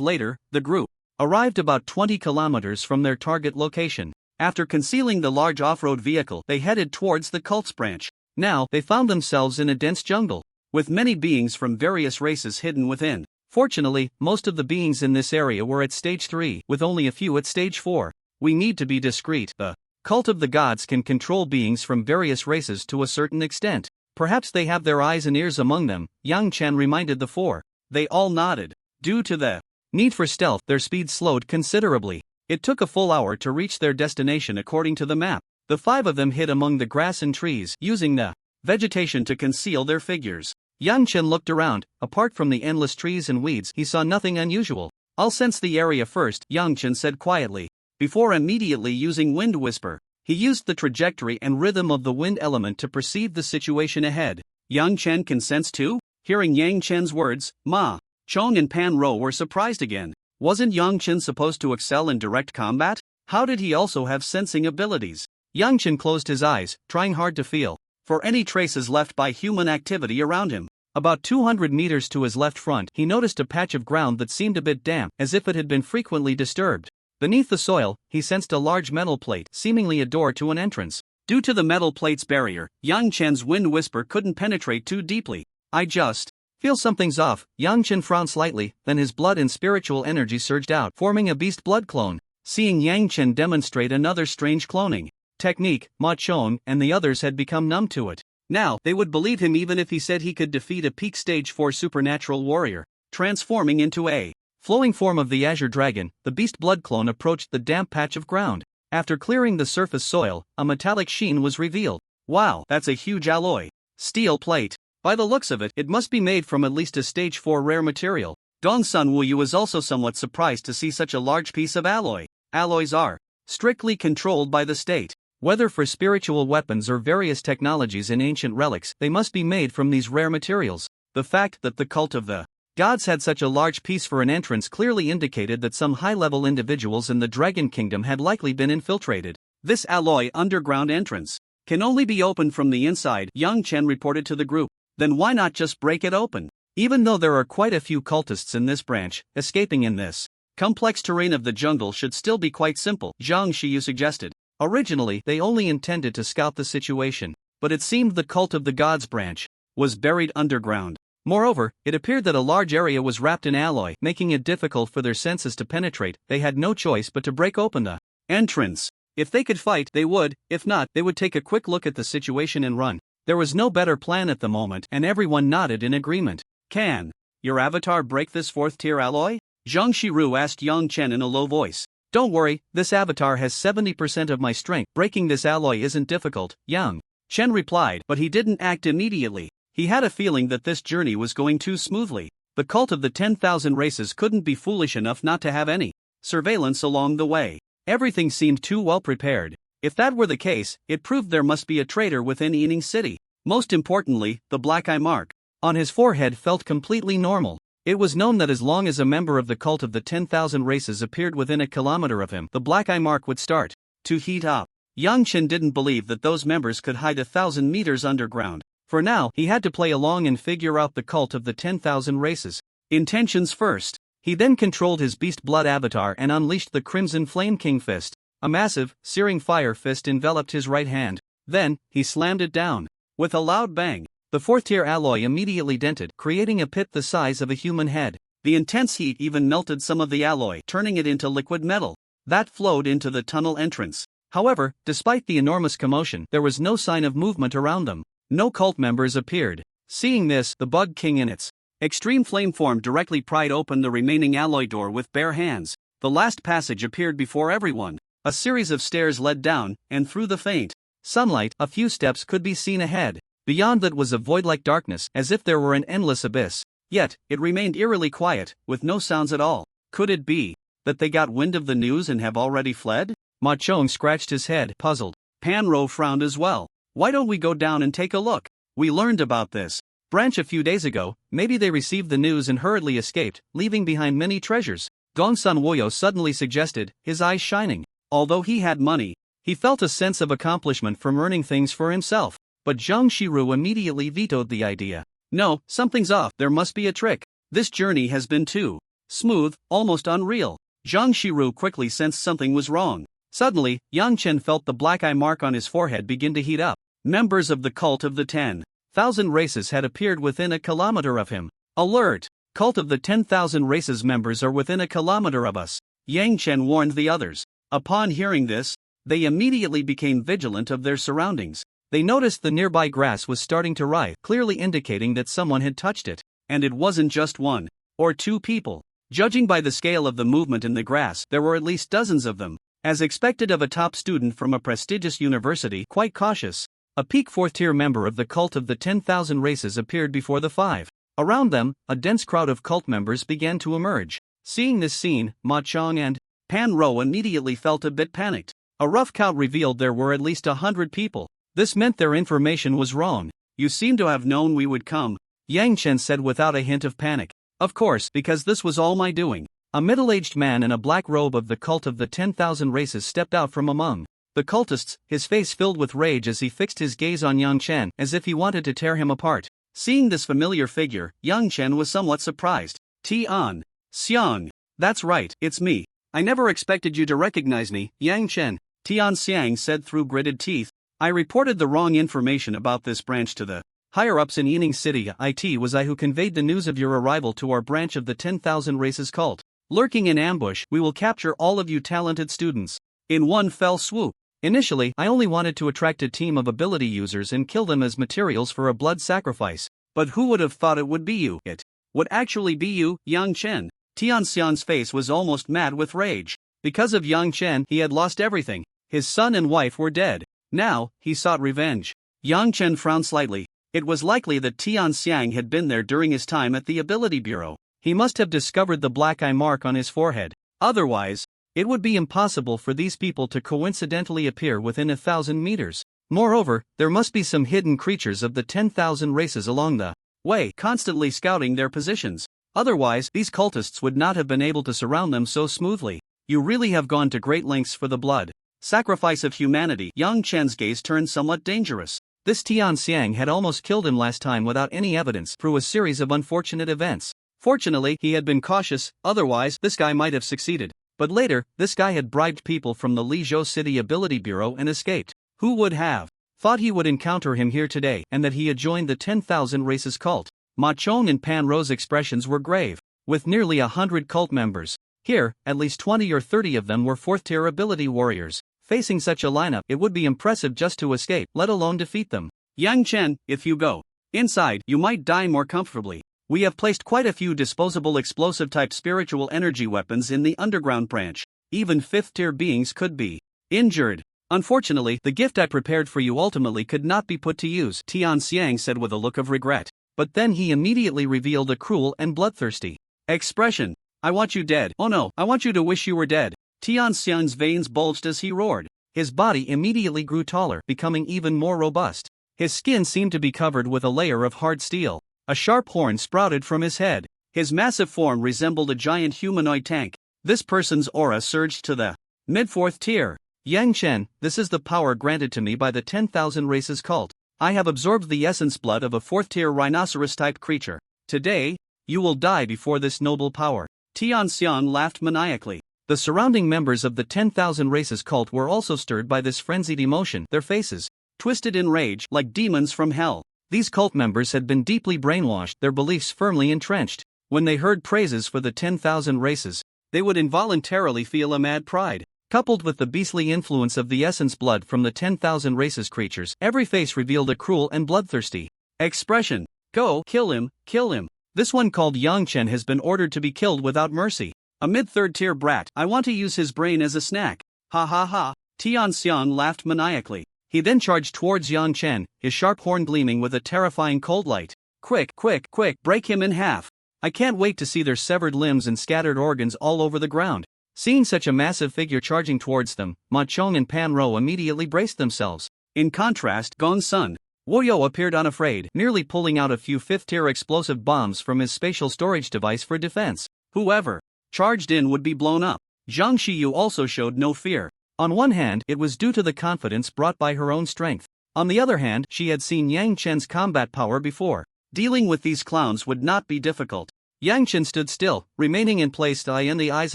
later, the group arrived about 20 kilometers from their target location. After concealing the large off-road vehicle, they headed towards the cult's branch. Now, they found themselves in a dense jungle, with many beings from various races hidden within. Fortunately, most of the beings in this area were at stage 3, with only a few at stage 4. We need to be discreet. The cult of the gods can control beings from various races to a certain extent. Perhaps they have their eyes and ears among them, Yang Chen reminded the four. They all nodded. Due to the need for stealth, their speed slowed considerably. It took a full hour to reach their destination according to the map. The 5 of them hid among the grass and trees, using the vegetation to conceal their figures. Yang Chen looked around. Apart from the endless trees and weeds, he saw nothing unusual. I'll sense the area first, Yang Chen said quietly. Before immediately using Wind Whisper, he used the trajectory and rhythm of the wind element to perceive the situation ahead. Yang Chen can sense too? Hearing Yang Chen's words, Ma Chong and Pan Ro were surprised again. Wasn't Yang Chen supposed to excel in direct combat? How did he also have sensing abilities? Yang Chen closed his eyes, trying hard to feel for any traces left by human activity around him. About 200 meters to his left front, he noticed a patch of ground that seemed a bit damp, as if it had been frequently disturbed. Beneath the soil, he sensed a large metal plate, seemingly a door to an entrance. Due to the metal plate's barrier, Yang Chen's Wind Whisper couldn't penetrate too deeply. I just feel something's off. Yang Chen frowned slightly, then his blood and spiritual energy surged out, forming a beast blood clone. Seeing Yang Chen demonstrate another strange cloning technique, Ma Chong and the others had become numb to it. Now, they would believe him even if he said he could defeat a peak stage 4 supernatural warrior. Transforming into a flowing form of the Azure Dragon, the beast blood clone approached the damp patch of ground. After clearing the surface soil, a metallic sheen was revealed. Wow, that's a huge alloy steel plate. By the looks of it, it must be made from at least a stage 4 rare material. Gongsun Wuyu was also somewhat surprised to see such a large piece of alloy. Alloys are strictly controlled by the state. Whether for spiritual weapons or various technologies in ancient relics, they must be made from these rare materials. The fact that the cult of the gods had such a large piece for an entrance clearly indicated that some high-level individuals in the Dragon Kingdom had likely been infiltrated. This alloy underground entrance can only be opened from the inside, Yang Chen reported to the group. Then why not just break it open? Even though there are quite a few cultists in this branch, escaping in this complex terrain of the jungle should still be quite simple, Zhang Shiyu suggested. Originally, they only intended to scout the situation, but it seemed the cult of the gods branch was buried underground. Moreover, it appeared that a large area was wrapped in alloy, making it difficult for their senses to penetrate. They had no choice but to break open the entrance. If they could fight, they would; if not, they would take a quick look at the situation and run. There was no better plan at the moment, and everyone nodded in agreement. Can your avatar break this 4th-tier alloy? Zhang Shiru asked Yang Chen in a low voice. Don't worry, this avatar has 70% of my strength. Breaking this alloy isn't difficult, Yang Chen replied, but he didn't act immediately. He had a feeling that this journey was going too smoothly. The cult of the 10,000 races couldn't be foolish enough not to have any surveillance along the way. Everything seemed too well prepared. If that were the case, it proved there must be a traitor within Yining City. Most importantly, the black eye mark on his forehead felt completely normal. It was known that as long as a member of the cult of the 10,000 races appeared within a kilometer of him, the black eye mark would start to heat up. Yang Chen didn't believe that those members could hide 1,000 meters underground. For now, he had to play along and figure out the cult of the 10,000 races. Intentions first. He then controlled his beast blood avatar and unleashed the Crimson Flame King Fist. A massive, searing fire fist enveloped his right hand. Then, he slammed it down. With a loud bang, the fourth-tier alloy immediately dented, creating a pit the size of a human head. The intense heat even melted some of the alloy, turning it into liquid metal that flowed into the tunnel entrance. However, despite the enormous commotion, there was no sign of movement around them. No cult members appeared. Seeing this, the Bug King in its extreme flame form directly pried open the remaining alloy door with bare hands. The last passage appeared before everyone. A series of stairs led down, and through the faint sunlight, a few steps could be seen ahead. Beyond that was a void-like darkness, as if there were an endless abyss. Yet, it remained eerily quiet, with no sounds at all. Could it be that they got wind of the news and have already fled? Ma Chong scratched his head, puzzled. Pan Ro frowned as well. Why don't we go down and take a look? We learned about this branch a few days ago. Maybe they received the news and hurriedly escaped, leaving behind many treasures. Gong Sun Woyo suddenly suggested, his eyes shining. Although he had money, he felt a sense of accomplishment from earning things for himself. But Zhang Shiru immediately vetoed the idea. No, something's off, there must be a trick. This journey has been too smooth, almost unreal. Zhang Shiru quickly sensed something was wrong. Suddenly, Yang Chen felt the black eye mark on his forehead begin to heat up. Members of the cult of the 10,000 races had appeared within a kilometer of him. Alert! Cult of the 10,000 races members are within a kilometer of us. Yang Chen warned the others. Upon hearing this, they immediately became vigilant of their surroundings. They noticed the nearby grass was starting to writhe, clearly indicating that someone had touched it. And it wasn't just one or two people. Judging by the scale of the movement in the grass, there were at least dozens of them. As expected of a top student from a prestigious university, quite cautious, a peak fourth-tier member of the cult of the 10,000 races appeared before the five. Around them, a dense crowd of cult members began to emerge. Seeing this scene, Ma Chong and Pan Ro immediately felt a bit panicked. A rough count revealed there were at least 100 people. This meant their information was wrong. You seem to have known we would come, Yang Chen said without a hint of panic. Of course, because this was all my doing. A middle-aged man in a black robe of the cult of the 10,000 races stepped out from among the cultists, his face filled with rage as he fixed his gaze on Yang Chen as if he wanted to tear him apart. Seeing this familiar figure, Yang Chen was somewhat surprised. Tian Xiang. That's right, it's me. I never expected you to recognize me, Yang Chen. Tian Xiang said through gritted teeth. I reported the wrong information about this branch to the higher-ups in Yining City. It was I who conveyed the news of your arrival to our branch of the 10,000 races cult. Lurking in ambush, we will capture all of you talented students in one fell swoop. Initially, I only wanted to attract a team of ability users and kill them as materials for a blood sacrifice. But who would have thought it would be you? It would actually be you, Yang Chen. Tian Xiang's face was almost mad with rage. Because of Yang Chen, he had lost everything. His son and wife were dead. Now, he sought revenge. Yang Chen frowned slightly. It was likely that Tian Xiang had been there during his time at the Ability Bureau. He must have discovered the black eye mark on his forehead. Otherwise, it would be impossible for these people to coincidentally appear within 1,000 meters. Moreover, there must be some hidden creatures of the 10,000 races along the way, constantly scouting their positions. Otherwise, these cultists would not have been able to surround them so smoothly. You really have gone to great lengths for the blood sacrifice of humanity. Yang Chen's gaze turned somewhat dangerous. This Tian Xiang had almost killed him last time without any evidence through a series of unfortunate events. Fortunately, he had been cautious, otherwise, this guy might have succeeded. But later, this guy had bribed people from the Lizhou City Ability Bureau and escaped. Who would have thought he would encounter him here today and that he had joined the 10,000 races cult? Ma Chong and Pan Ro's expressions were grave. With nearly 100 cult members here, at least 20 or 30 of them were fourth-tier ability warriors. Facing such a lineup, it would be impressive just to escape, let alone defeat them. Yang Chen, if you go inside, you might die more comfortably. We have placed quite a few disposable explosive-type spiritual energy weapons in the underground branch. Even fifth-tier beings could be injured. Unfortunately, the gift I prepared for you ultimately could not be put to use, Tian Xiang said with a look of regret. But then he immediately revealed a cruel and bloodthirsty expression. I want you dead. Oh no, I want you to wish you were dead. Tian Xiang's veins bulged as he roared. his body immediately grew taller, becoming even more robust. His skin seemed to be covered with a layer of hard steel. A sharp horn sprouted from his head. His massive form resembled a giant humanoid tank. This person's aura surged to the mid-4th tier. Yang Chen, this is the power granted to me by the 10,000 races cult. I have absorbed the essence blood of a 4th-tier rhinoceros-type creature. Today, you will die before this noble power. Tianxiang laughed maniacally. The surrounding members of the 10,000 races cult were also stirred by this frenzied emotion, their faces twisted in rage like demons from hell. These cult members had been deeply brainwashed, their beliefs firmly entrenched. When they heard praises for the 10,000 races, they would involuntarily feel a mad pride. Coupled with the beastly influence of the essence blood from the 10,000 races creatures, every face revealed a cruel and bloodthirsty expression. Go, kill him, kill him. This one called Yang Chen has been ordered to be killed without mercy. A mid-3rd tier brat, I want to use his brain as a snack. Ha ha ha. Tianxiang laughed maniacally. He then charged towards Yang Chen, his sharp horn gleaming with a terrifying cold light. Quick, quick, quick, break him in half. I can't wait to see their severed limbs and scattered organs all over the ground. Seeing such a massive figure charging towards them, Ma Chong and Pan Ro immediately braced themselves. In contrast, Gong's son, Woyo appeared unafraid, nearly pulling out a few 5th-tier explosive bombs from his spatial storage device for defense. Whoever charged in would be blown up. Zhang Xiyu also showed no fear. On one hand, it was due to the confidence brought by her own strength. On the other hand, she had seen Yang Chen's combat power before. Dealing with these clowns would not be difficult. Yang Chen stood still, remaining in place. In the eyes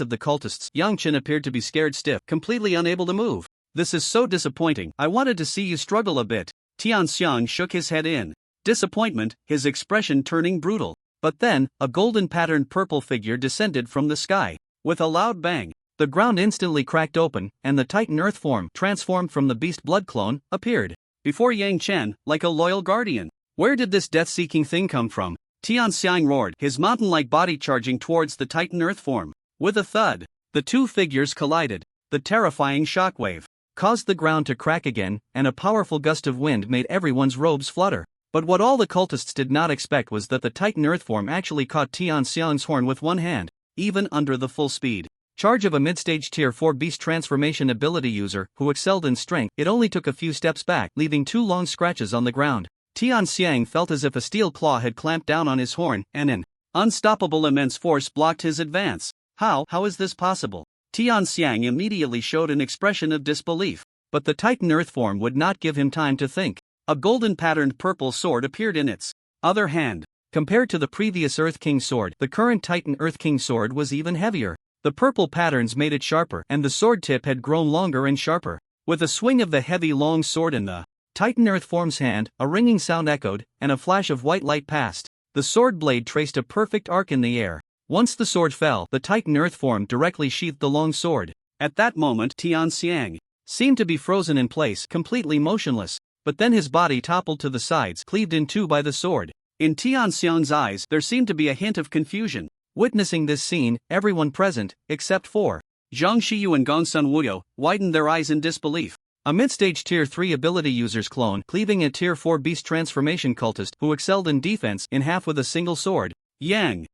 of the cultists, Yang Chen appeared to be scared stiff, completely unable to move. This is so disappointing. I wanted to see you struggle a bit. Tianxiang shook his head in disappointment, his expression turning brutal. But then, a golden patterned purple figure descended from the sky. With a loud bang, the ground instantly cracked open, and the Titan Earth form, transformed from the beast blood clone, appeared before Yang Chen, like a loyal guardian. Where did this death-seeking thing come from? Tianxiang roared, his mountain-like body charging towards the Titan Earth form. With a thud, the two figures collided. The terrifying shockwave caused the ground to crack again, and a powerful gust of wind made everyone's robes flutter. But what all the cultists did not expect was that the Titan Earth form actually caught Tianxiang's horn with one hand, even under the full speed charge of a mid-stage tier 4 beast transformation ability user who excelled in strength. It only took a few steps back, leaving 2 long scratches on the ground. Tianxiang felt as if a steel claw had clamped down on his horn, and an unstoppable immense force blocked his advance. How is this possible? Tianxiang immediately showed an expression of disbelief. But the Titan Earth form would not give him time to think. A golden patterned purple sword appeared in its other hand. Compared to the previous Earth King sword, the current Titan Earth King sword was even heavier. The purple patterns made it sharper, and the sword tip had grown longer and sharper. With a swing of the heavy long sword in the Titan Earth form's hand, a ringing sound echoed, and a flash of white light passed. The sword blade traced a perfect arc in the air. Once the sword fell, the Titan Earth form directly sheathed the long sword. At that moment, Tianxiang seemed to be frozen in place, completely motionless. But then his body toppled to the sides, cleaved in two by the sword. In Tianxiang's eyes, there seemed to be a hint of confusion. Witnessing this scene, everyone present, except for Zhang Xiyu and Gongsun Wuyo, widened their eyes in disbelief. A mid-stage Tier 3 ability user's clone, cleaving a Tier 4 beast transformation cultist who excelled in defense in half with a single sword. Yang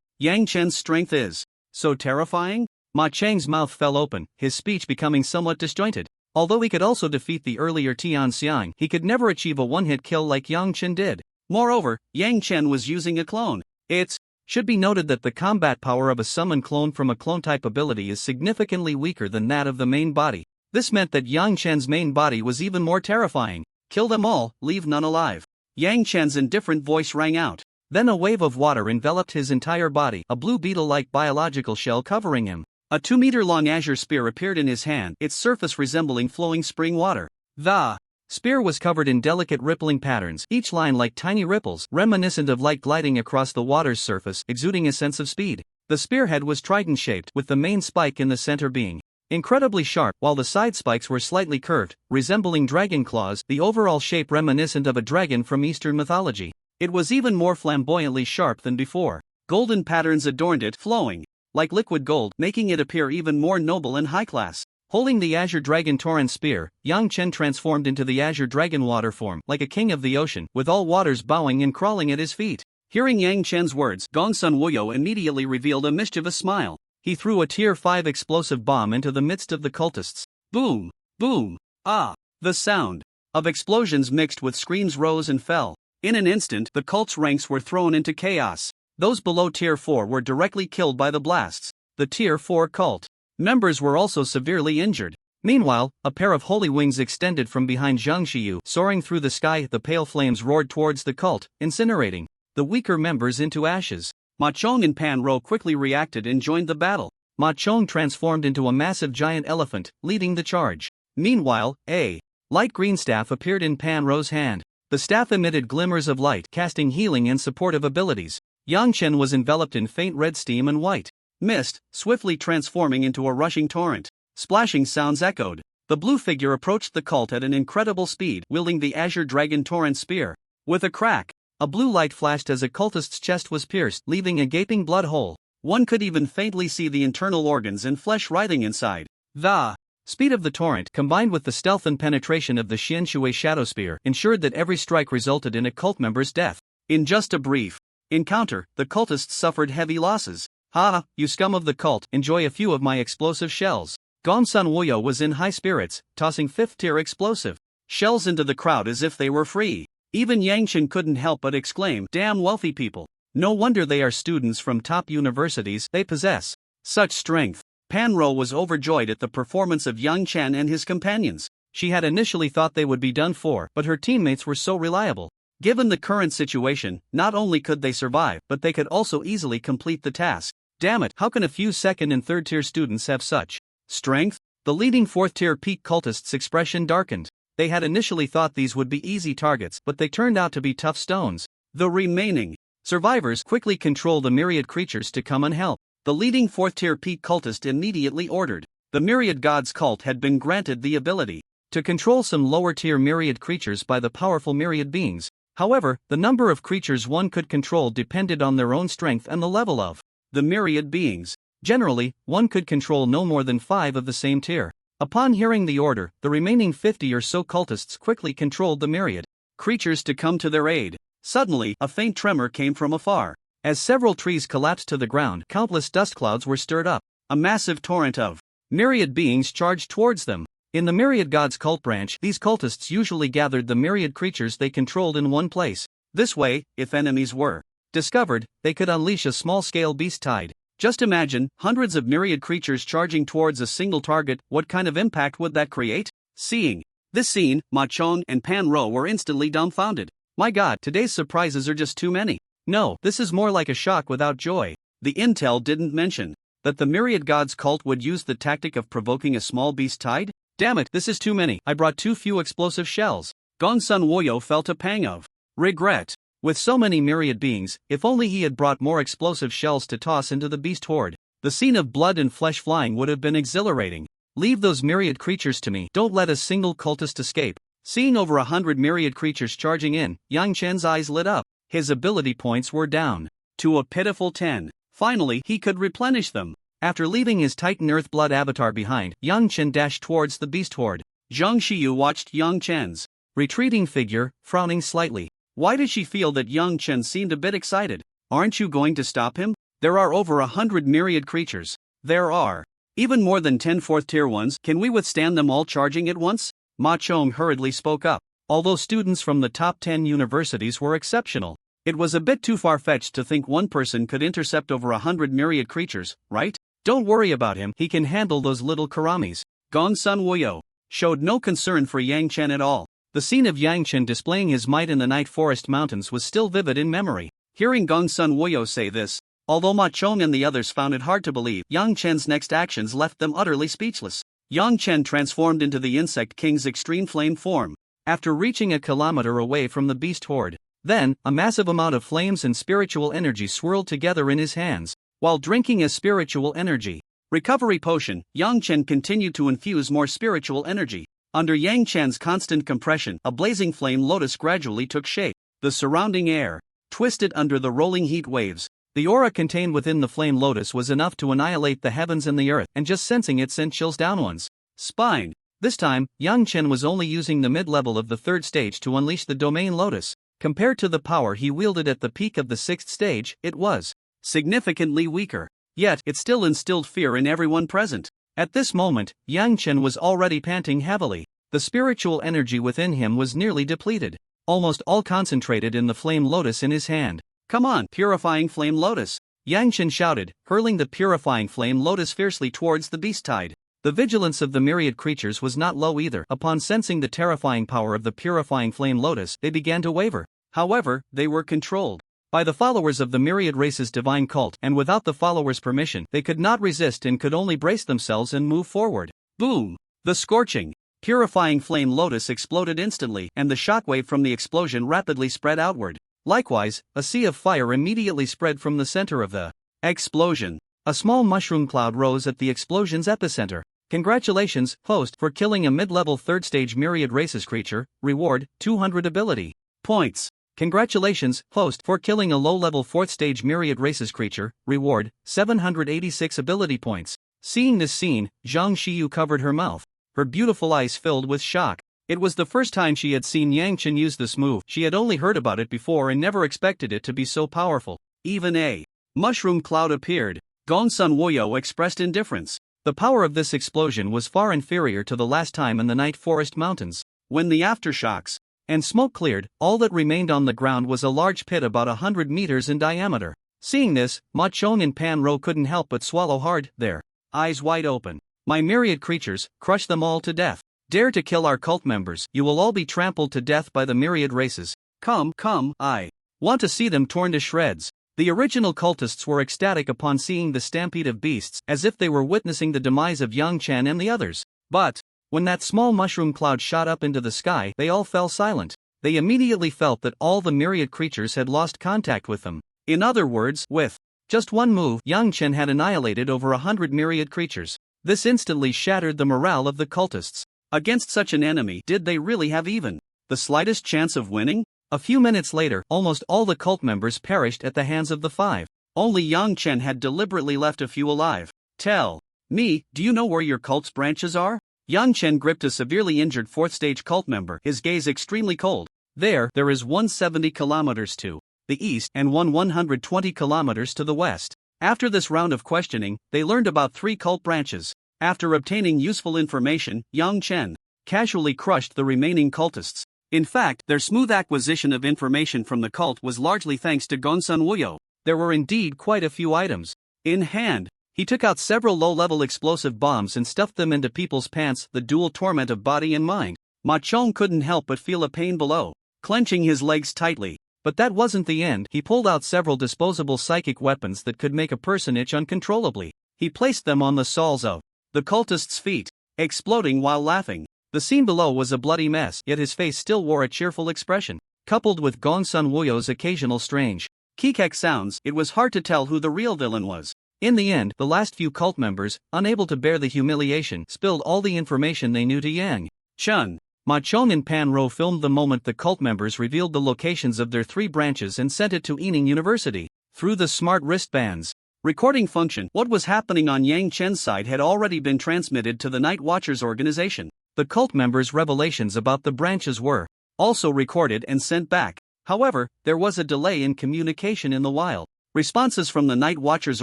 Chen's strength is so terrifying? Ma Chang's mouth fell open, his speech becoming somewhat disjointed. Although he could also defeat the earlier Tianxiang, he could never achieve a one-hit kill like Yang Chen did. Moreover, Yang Chen was using a clone. It should be noted that the combat power of a summon clone from a clone-type ability is significantly weaker than that of the main body. This meant that Yang Chen's main body was even more terrifying. Kill them all, leave none alive. Yang Chen's indifferent voice rang out. Then a wave of water enveloped his entire body, a blue beetle-like biological shell covering him. A 2-meter-long azure spear appeared in his hand, its surface resembling flowing spring water. The spear was covered in delicate rippling patterns, each line like tiny ripples, reminiscent of light gliding across the water's surface, exuding a sense of speed. The spearhead was trident-shaped, with the main spike in the center being incredibly sharp, while the side spikes were slightly curved, resembling dragon claws, the overall shape reminiscent of a dragon from Eastern mythology. It was even more flamboyantly sharp than before. Golden patterns adorned it, flowing like liquid gold, making it appear even more noble and high-class. Holding the Azure Dragon Torrent Spear, Yang Chen transformed into the Azure Dragon Water form, like a king of the ocean, with all waters bowing and crawling at his feet. Hearing Yang Chen's words, Gongsun Wuyo immediately revealed a mischievous smile. He threw a Tier 5 explosive bomb into the midst of the cultists. Boom! Boom! Ah! The sound of explosions mixed with screams rose and fell. In an instant, the cult's ranks were thrown into chaos. Those below Tier 4 were directly killed by the blasts. The Tier 4 cult members were also severely injured. Meanwhile, a pair of holy wings extended from behind Zhang Xiyu. Soaring through the sky, the pale flames roared towards the cult, incinerating the weaker members into ashes. Ma Chong and Pan Ro quickly reacted and joined the battle. Ma Chong transformed into a massive giant elephant, leading the charge. Meanwhile, a light green staff appeared in Pan Ro's hand. The staff emitted glimmers of light, casting healing and supportive abilities. Yang Chen was enveloped in faint red steam and white mist, swiftly transforming into a rushing torrent. Splashing sounds echoed. The blue figure approached the cult at an incredible speed, wielding the Azure Dragon Torrent Spear. With a crack, a blue light flashed as a cultist's chest was pierced, leaving a gaping blood hole. One could even faintly see the internal organs and flesh writhing inside. The speed of the torrent, combined with the stealth and penetration of the Xian Shui Shadow Spear, ensured that every strike resulted in a cult member's death. In just a brief encounter, the cultists suffered heavy losses. Ha! You scum of the cult, enjoy a few of my explosive shells. Gongsun Woyo was in high spirits, tossing 5th-tier explosive shells into the crowd as if they were free. Even Yang Chen couldn't help but exclaim, "Damn wealthy people. No wonder they are students from top universities, they possess such strength." Pan Ro was overjoyed at the performance of Yang Chen and his companions. She had initially thought they would be done for, but her teammates were so reliable. Given the current situation, not only could they survive, but they could also easily complete the task. Damn it, how can a few 2nd and 3rd-tier students have such strength? The leading 4th-tier peak cultists' expression darkened. They had initially thought these would be easy targets, but they turned out to be tough stones. The remaining survivors quickly controlled the myriad creatures to come and help. The leading 4th-tier peak cultist immediately ordered. The myriad gods cult had been granted the ability to control some lower-tier myriad creatures by the powerful myriad beings. However, the number of creatures one could control depended on their own strength and the level of the myriad beings. Generally, one could control no more than 5 of the same tier. Upon hearing the order, the remaining 50 or so cultists quickly controlled the myriad creatures to come to their aid. Suddenly, a faint tremor came from afar. As several trees collapsed to the ground, countless dust clouds were stirred up. A massive torrent of myriad beings charged towards them. In the myriad gods cult branch, these cultists usually gathered the myriad creatures they controlled in one place. This way, if enemies were discovered, they could unleash a small-scale beast tide. Just imagine, hundreds of myriad creatures charging towards a single target. What kind of impact would that create? Seeing this scene, Ma Chong and Pan Ro were instantly dumbfounded. My god, today's surprises are just too many. No, this is more like a shock without joy. The intel didn't mention that the myriad gods cult would use the tactic of provoking a small beast tide? Damn it, this is too many. I brought too few explosive shells. Gongsun Woyo felt a pang of regret. With so many myriad beings, if only he had brought more explosive shells to toss into the beast horde. The scene of blood and flesh flying would have been exhilarating. Leave those myriad creatures to me. Don't let a single cultist escape. Seeing over 100 myriad creatures charging in, Yang Chen's eyes lit up. His ability points were down to a pitiful 10. Finally, he could replenish them. After leaving his Titan Earthblood avatar behind, Yang Chen dashed towards the beast horde. Zhang Xiyu watched Yang Chen's retreating figure, frowning slightly. Why did she feel that Yang Chen seemed a bit excited? Aren't you going to stop him? There are over 100 myriad creatures. There are even more than 10 4th-tier ones. Can we withstand them all charging at once? Ma Chong hurriedly spoke up. Although students from the top 10 universities were exceptional, it was a bit too far-fetched to think one person could intercept over 100 myriad creatures, right? Don't worry about him, he can handle those little karamis. Gongsun Woyo showed no concern for Yang Chen at all. The scene of Yang Chen displaying his might in the Night Forest Mountains was still vivid in memory. Hearing Gongsun Woyo say this, although Ma Chong and the others found it hard to believe, Yang Chen's next actions left them utterly speechless. Yang Chen transformed into the Insect King's extreme flame form. After reaching a kilometer away from the beast horde, then, a massive amount of flames and spiritual energy swirled together in his hands. While drinking a spiritual energy recovery potion, Yang Chen continued to infuse more spiritual energy. Under Yang Chen's constant compression, a blazing flame lotus gradually took shape. The surrounding air twisted under the rolling heat waves. The aura contained within the flame lotus was enough to annihilate the heavens and the earth, and just sensing it sent chills down one's spine. This time, Yang Chen was only using the mid-level of the 3rd stage to unleash the domain lotus. Compared to the power he wielded at the peak of the 6th stage, it was significantly weaker. Yet, it still instilled fear in everyone present. At this moment, Yang Chen was already panting heavily. The spiritual energy within him was nearly depleted, almost all concentrated in the flame lotus in his hand. "Come on, purifying flame lotus!" Yang Chen shouted, hurling the purifying flame lotus fiercely towards the beast tide. The vigilance of the myriad creatures was not low either. Upon sensing the terrifying power of the purifying flame lotus, they began to waver. However, they were controlled by the followers of the myriad race's divine cult, and without the followers' permission, they could not resist and could only brace themselves and move forward. Boom! The scorching, purifying flame lotus exploded instantly, and the shockwave from the explosion rapidly spread outward. Likewise, a sea of fire immediately spread from the center of the explosion. A small mushroom cloud rose at the explosion's epicenter. Congratulations, host, for killing a mid-level third-stage myriad races creature. Reward, 200 ability points. Congratulations, host, for killing a low-level fourth-stage myriad races creature. Reward, 786 ability points. Seeing this scene, Zhang Xiyu covered her mouth. Her beautiful eyes filled with shock. It was the first time she had seen Yang Chen use this move. She had only heard about it before and never expected it to be so powerful. Even a mushroom cloud appeared. Gongsun Woyo expressed indifference. The power of this explosion was far inferior to the last time in the Night Forest Mountains. When the aftershocks and smoke cleared, all that remained on the ground was a large pit about 100 meters in diameter. Seeing this, Ma Chong and Pan Ro couldn't help but swallow hard, their eyes wide open. My myriad creatures, crush them all to death. Dare to kill our cult members, you will all be trampled to death by the myriad races. Come, I want to see them torn to shreds. The original cultists were ecstatic upon seeing the stampede of beasts, as if they were witnessing the demise of Yang Chen and the others. But when that small mushroom cloud shot up into the sky, they all fell silent. They immediately felt that all the myriad creatures had lost contact with them. In other words, with just one move, Yang Chen had annihilated over 100 myriad creatures. This instantly shattered the morale of the cultists. Against such an enemy, did they really have even the slightest chance of winning? A few minutes later, almost all the cult members perished at the hands of the five. Only Yang Chen had deliberately left a few alive. Tell me, do you know where your cult's branches are? Yang Chen gripped a severely injured fourth-stage cult member, his gaze extremely cold. There is 170 kilometers to the east and 120 kilometers to the west. After this round of questioning, they learned about 3 cult branches. After obtaining useful information, Yang Chen casually crushed the remaining cultists. In fact, their smooth acquisition of information from the cult was largely thanks to Gongsun Wuyo. There were indeed quite a few items in hand. He took out several low-level explosive bombs and stuffed them into people's pants, the dual torment of body and mind. Ma Chong couldn't help but feel a pain below, clenching his legs tightly. But that wasn't the end. He pulled out several disposable psychic weapons that could make a person itch uncontrollably. He placed them on the soles of the cultist's feet, exploding while laughing. The scene below was a bloody mess, yet his face still wore a cheerful expression. Coupled with Gongsun Wuyo's occasional strange kikek sounds, it was hard to tell who the real villain was. In the end, the last few cult members, unable to bear the humiliation, spilled all the information they knew to Yang Chen. Ma Chong and Pan Ro filmed the moment the cult members revealed the locations of their 3 branches and sent it to Yining University through the smart wristbands. Recording function. What was happening on Yang Chen's side had already been transmitted to the Night Watchers organization. The cult members' revelations about the branches were also recorded and sent back. However, there was a delay in communication in the wild. Responses from the Night Watchers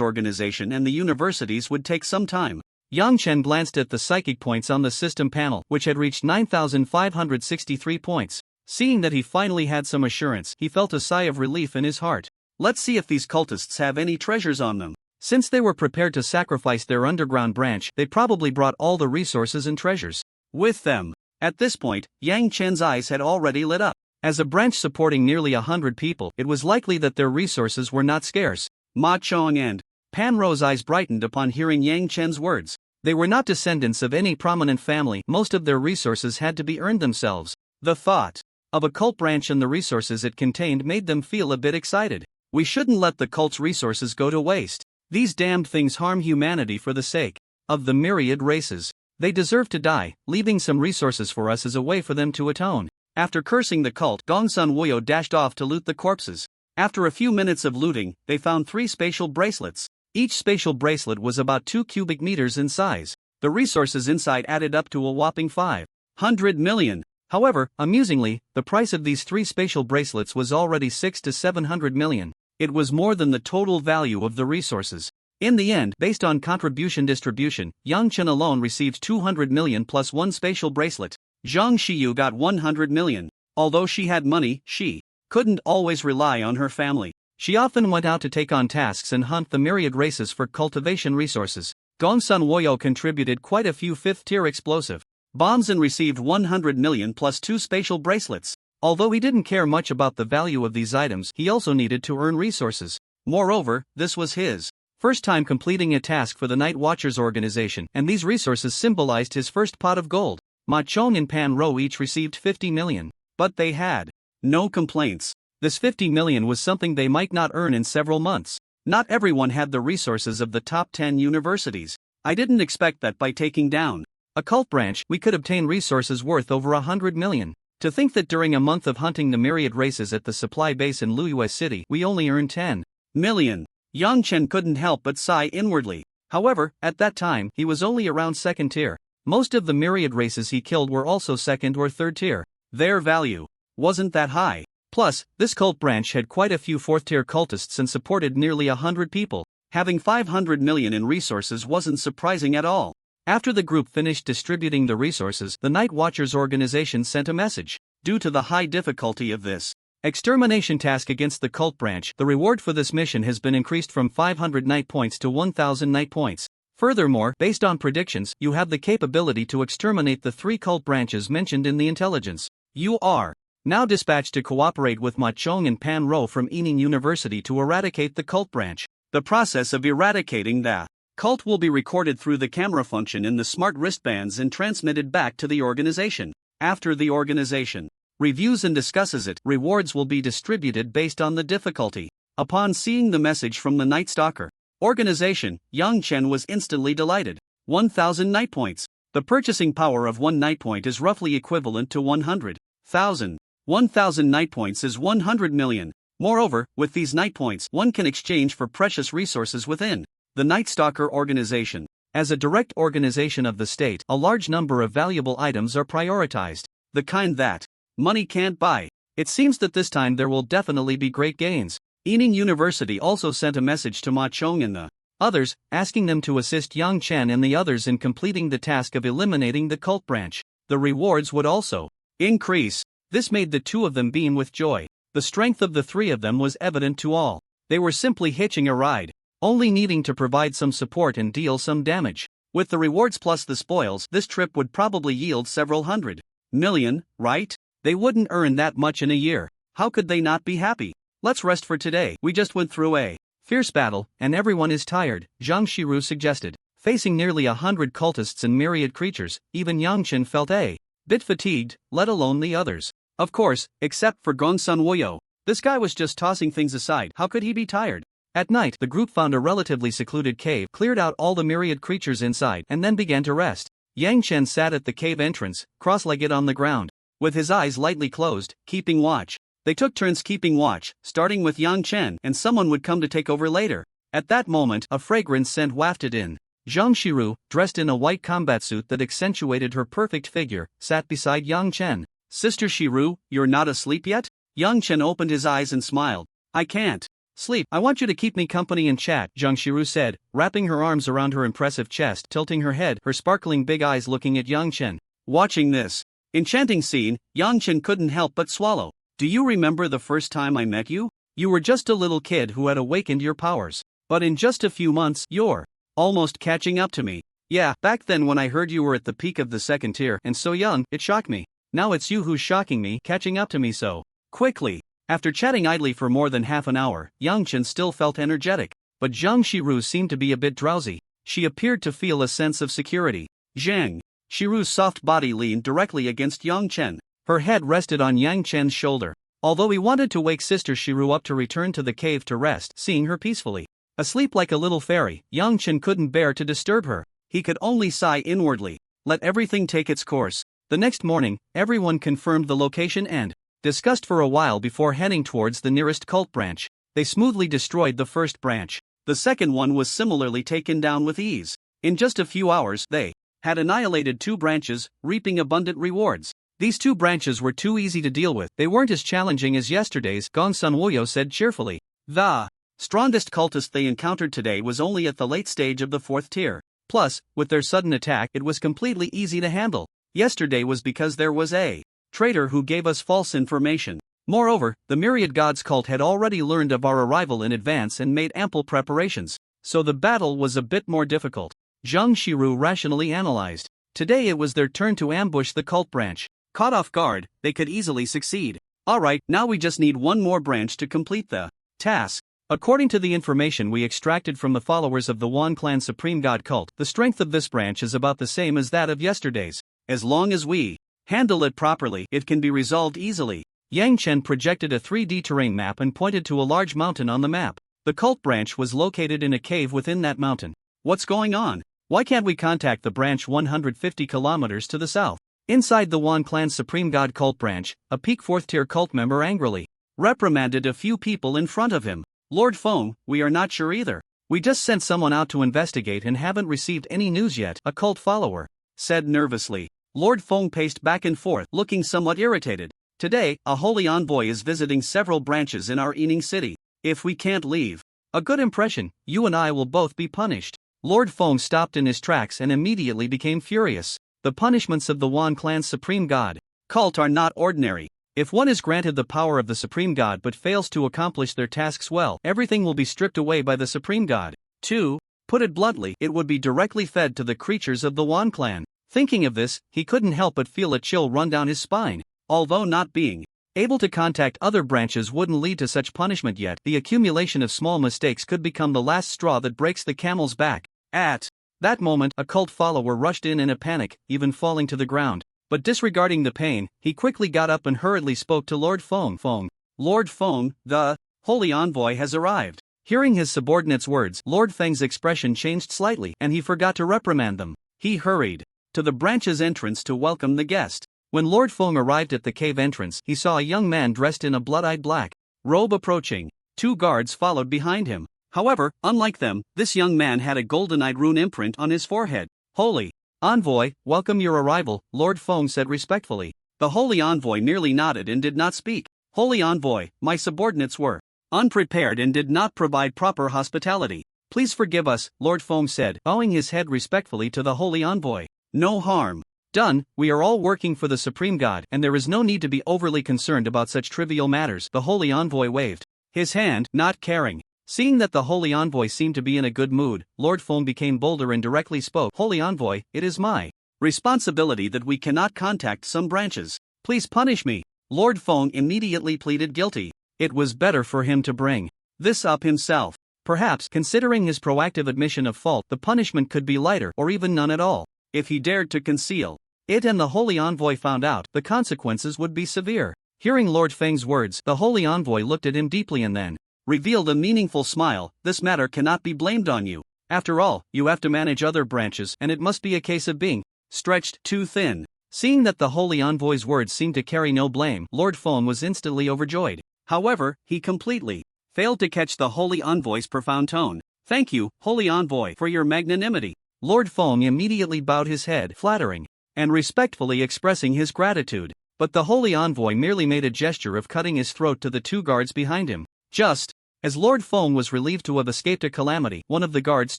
organization and the universities would take some time. Yang Chen glanced at the psychic points on the system panel, which had reached 9,563 points. Seeing that he finally had some assurance, he felt a sigh of relief in his heart. Let's see if these cultists have any treasures on them. Since they were prepared to sacrifice their underground branch, they probably brought all the resources and treasures with them. At this point, Yang Chen's eyes had already lit up. As a branch supporting nearly 100 people, it was likely that their resources were not scarce. Ma Chong and Pan Ro's eyes brightened upon hearing Yang Chen's words. They were not descendants of any prominent family. Most of their resources had to be earned themselves. The thought of a cult branch and the resources it contained made them feel a bit excited. We shouldn't let the cult's resources go to waste. These damned things harm humanity for the sake of the myriad races. They deserve to die. Leaving some resources for us is a way for them to atone. After cursing the cult, Gongsun Wuyo dashed off to loot the corpses. After a few minutes of looting, they found 3 spatial bracelets. Each spatial bracelet was about 2 cubic meters in size. The resources inside added up to a whopping 500 million. However, amusingly, the price of these 3 spatial bracelets was already 6 to 700 million. It was more than the total value of the resources. In the end, based on contribution distribution, Yang Chen alone received 200 million plus 1 spatial bracelet. Zhang Xiyu got 100 million. Although she had money, she couldn't always rely on her family. She often went out to take on tasks and hunt the myriad races for cultivation resources. Gongsun Woyo contributed quite a few 5th-tier explosive bombs and received 100 million plus 2 spatial bracelets. Although he didn't care much about the value of these items, he also needed to earn resources. Moreover, this was his first time completing a task for the Night Watchers organization, and these resources symbolized his first pot of gold. Ma Chong and Pan Ro each received 50 million. But they had no complaints. This 50 million was something they might not earn in several months. Not everyone had the resources of the top 10 universities. I didn't expect that by taking down a cult branch, we could obtain resources worth over 100 million. To think that during a month of hunting the myriad races at the supply base in Luyue City, we only earned 10 million. Yang Chen couldn't help but sigh inwardly. However, at that time, he was only around 2nd tier. Most of the myriad races he killed were also 2nd or 3rd tier. Their value wasn't that high. Plus, this cult branch had quite a few 4th-tier cultists and supported nearly 100 people. Having 500 million in resources wasn't surprising at all. After the group finished distributing the resources, the Night Watchers organization sent a message. Due to the high difficulty of this extermination task against the cult branch, the reward for this mission has been increased from 500 night points to 1000 night points. Furthermore, based on predictions, you have the capability to exterminate the 3 cult branches mentioned in the intelligence. You are now dispatched to cooperate with Ma Chong and Pan Ro from Yining University to eradicate the cult branch. The process of eradicating the cult will be recorded through the camera function in the smart wristbands and transmitted back to the organization. After the organization reviews and discusses it, rewards will be distributed based on the difficulty. Upon seeing the message from the Night Stalker organization, Yang Chen was instantly delighted. 1000 night points. The purchasing power of 1 night point is roughly equivalent to 100,000. 1000 night points is 100 million. Moreover, with these night points, one can exchange for precious resources within the Night Stalker organization. As a direct organization of the state, a large number of valuable items are prioritized, the kind that money can't buy. It seems that this time there will definitely be great gains. Yining University also sent a message to Ma Chong and the others, asking them to assist Yang Chen and the others in completing the task of eliminating the cult branch. The rewards would also increase. This made the 2 of them beam with joy. The strength of the 3 of them was evident to all. They were simply hitching a ride, only needing to provide some support and deal some damage. With the rewards plus the spoils, this trip would probably yield several 100 million, right? They wouldn't earn that much in a year. How could they not be happy? Let's rest for today. We just went through a fierce battle, and everyone is tired, Zhang Xiru suggested. Facing nearly 100 cultists and myriad creatures, even Yang Chen felt a bit fatigued, let alone the others. Of course, except for Gongsun Woyo. This guy was just tossing things aside. How could he be tired? At night, the group found a relatively secluded cave, cleared out all the myriad creatures inside, and then began to rest. Yang Chen sat at the cave entrance, cross-legged on the ground, with his eyes lightly closed, keeping watch. They took turns keeping watch, starting with Yang Chen, and someone would come to take over later. At that moment, a fragrance scent wafted in. Zhang Xiru, dressed in a white combat suit that accentuated her perfect figure, sat beside Yang Chen. Sister Xiru, you're not asleep yet? Yang Chen opened his eyes and smiled. I can't sleep. I want you to keep me company and chat, Zhang Xiru said, wrapping her arms around her impressive chest, tilting her head, her sparkling big eyes looking at Yang Chen. Watching this enchanting scene, Yang Chen couldn't help but swallow. Do you remember the first time I met you? You were just a little kid who had awakened your powers. But in just a few months, you're almost catching up to me. Yeah, back then when I heard you were at the peak of the 2nd tier and so young, it shocked me. Now it's you who's shocking me, catching up to me so quickly. After chatting idly for more than half an hour, Yang Chen still felt energetic. But Zhang Xiru seemed to be a bit drowsy. She appeared to feel a sense of security. Zhang Xiru's soft body leaned directly against Yang Chen. Her head rested on Yang Chen's shoulder. Although he wanted to wake Sister Xiru up to return to the cave to rest, seeing her peacefully asleep like a little fairy, Yang Chen couldn't bear to disturb her. He could only sigh inwardly. Let everything take its course. The next morning, everyone confirmed the location and discussed for a while before heading towards the nearest cult branch. They smoothly destroyed the first branch. The second one was similarly taken down with ease. In just a few hours, they had annihilated 2 branches, reaping abundant rewards. These 2 branches were too easy to deal with. They weren't as challenging as yesterday's, Gongsun Woyo said cheerfully. The strongest cultist they encountered today was only at the late stage of the 4th tier. Plus, with their sudden attack, it was completely easy to handle. yesterday was because there was a traitor who gave us false information. Moreover, the Myriad Gods cult had already learned of our arrival in advance and made ample preparations, so the battle was a bit more difficult. Zhang Shiru rationally analyzed. Today it was their turn to ambush the cult branch. Caught off guard, they could easily succeed. Alright, now we just need one more branch to complete the task. According to the information we extracted from the followers of the Wan Clan Supreme God cult, the strength of this branch is about the same as that of yesterday's. As long as we handle it properly, it can be resolved easily. Yang Chen projected a 3D terrain map and pointed to a large mountain on the map. The cult branch was located in a cave within that mountain. What's going on? Why can't we contact the branch 150 kilometers to the south? Inside the Wan Clan Supreme God cult branch, a peak 4th tier cult member angrily reprimanded a few people in front of him. Lord Feng, we are not sure either. We just sent someone out to investigate and haven't received any news yet, a cult follower said nervously. Lord Feng paced back and forth, looking somewhat irritated. Today, a holy envoy is visiting several branches in our Ening city. If we can't leave a good impression, you and I will both be punished. Lord Feng stopped in his tracks and immediately became furious. The punishments of the Wan Clan's Supreme God cult are not ordinary. If one is granted the power of the Supreme God but fails to accomplish their tasks well, everything will be stripped away by the Supreme God. 2. Put it bluntly, it would be directly fed to the creatures of the Wan Clan. Thinking of this, he couldn't help but feel a chill run down his spine. Although not being able to contact other branches wouldn't lead to such punishment yet, the accumulation of small mistakes could become the last straw that breaks the camel's back. At that moment, a cult follower rushed in a panic, even falling to the ground. But disregarding the pain, he quickly got up and hurriedly spoke to Lord Feng. Lord Feng, the holy envoy has arrived. Hearing his subordinate's words, Lord Feng's expression changed slightly, and he forgot to reprimand them. He hurried to the branch's entrance to welcome the guest. When Lord Feng arrived at the cave entrance, he saw a young man dressed in a blood-eyed black robe approaching. 2 guards followed behind him. However, unlike them, this young man had a golden-eyed rune imprint on his forehead. Holy envoy, welcome your arrival, Lord Feng said respectfully. The holy envoy merely nodded and did not speak. Holy envoy, my subordinates were unprepared and did not provide proper hospitality. Please forgive us, Lord Feng said, bowing his head respectfully to the holy envoy. No harm done, we are all working for the Supreme God, and there is no need to be overly concerned about such trivial matters, the holy envoy waved his hand, not caring. Seeing that the holy envoy seemed to be in a good mood, Lord Feng became bolder and directly spoke. Holy envoy, it is my responsibility that we cannot contact some branches. Please punish me. Lord Feng immediately pleaded guilty. It was better for him to bring this up himself. Perhaps, considering his proactive admission of fault, the punishment could be lighter or even none at all. If he dared to conceal it and the holy envoy found out, the consequences would be severe. Hearing Lord Feng's words, the holy envoy looked at him deeply and then revealed a meaningful smile. This matter cannot be blamed on you. After all, you have to manage other branches and it must be a case of being stretched too thin. Seeing that the holy envoy's words seemed to carry no blame, Lord Feng was instantly overjoyed. However, he completely failed to catch the holy envoy's profound tone. Thank you, holy envoy, for your magnanimity. Lord Feng immediately bowed his head, flattering and respectfully expressing his gratitude. But the holy envoy merely made a gesture of cutting his throat to the 2 guards behind him. Just as Lord Feng was relieved to have escaped a calamity, one of the guards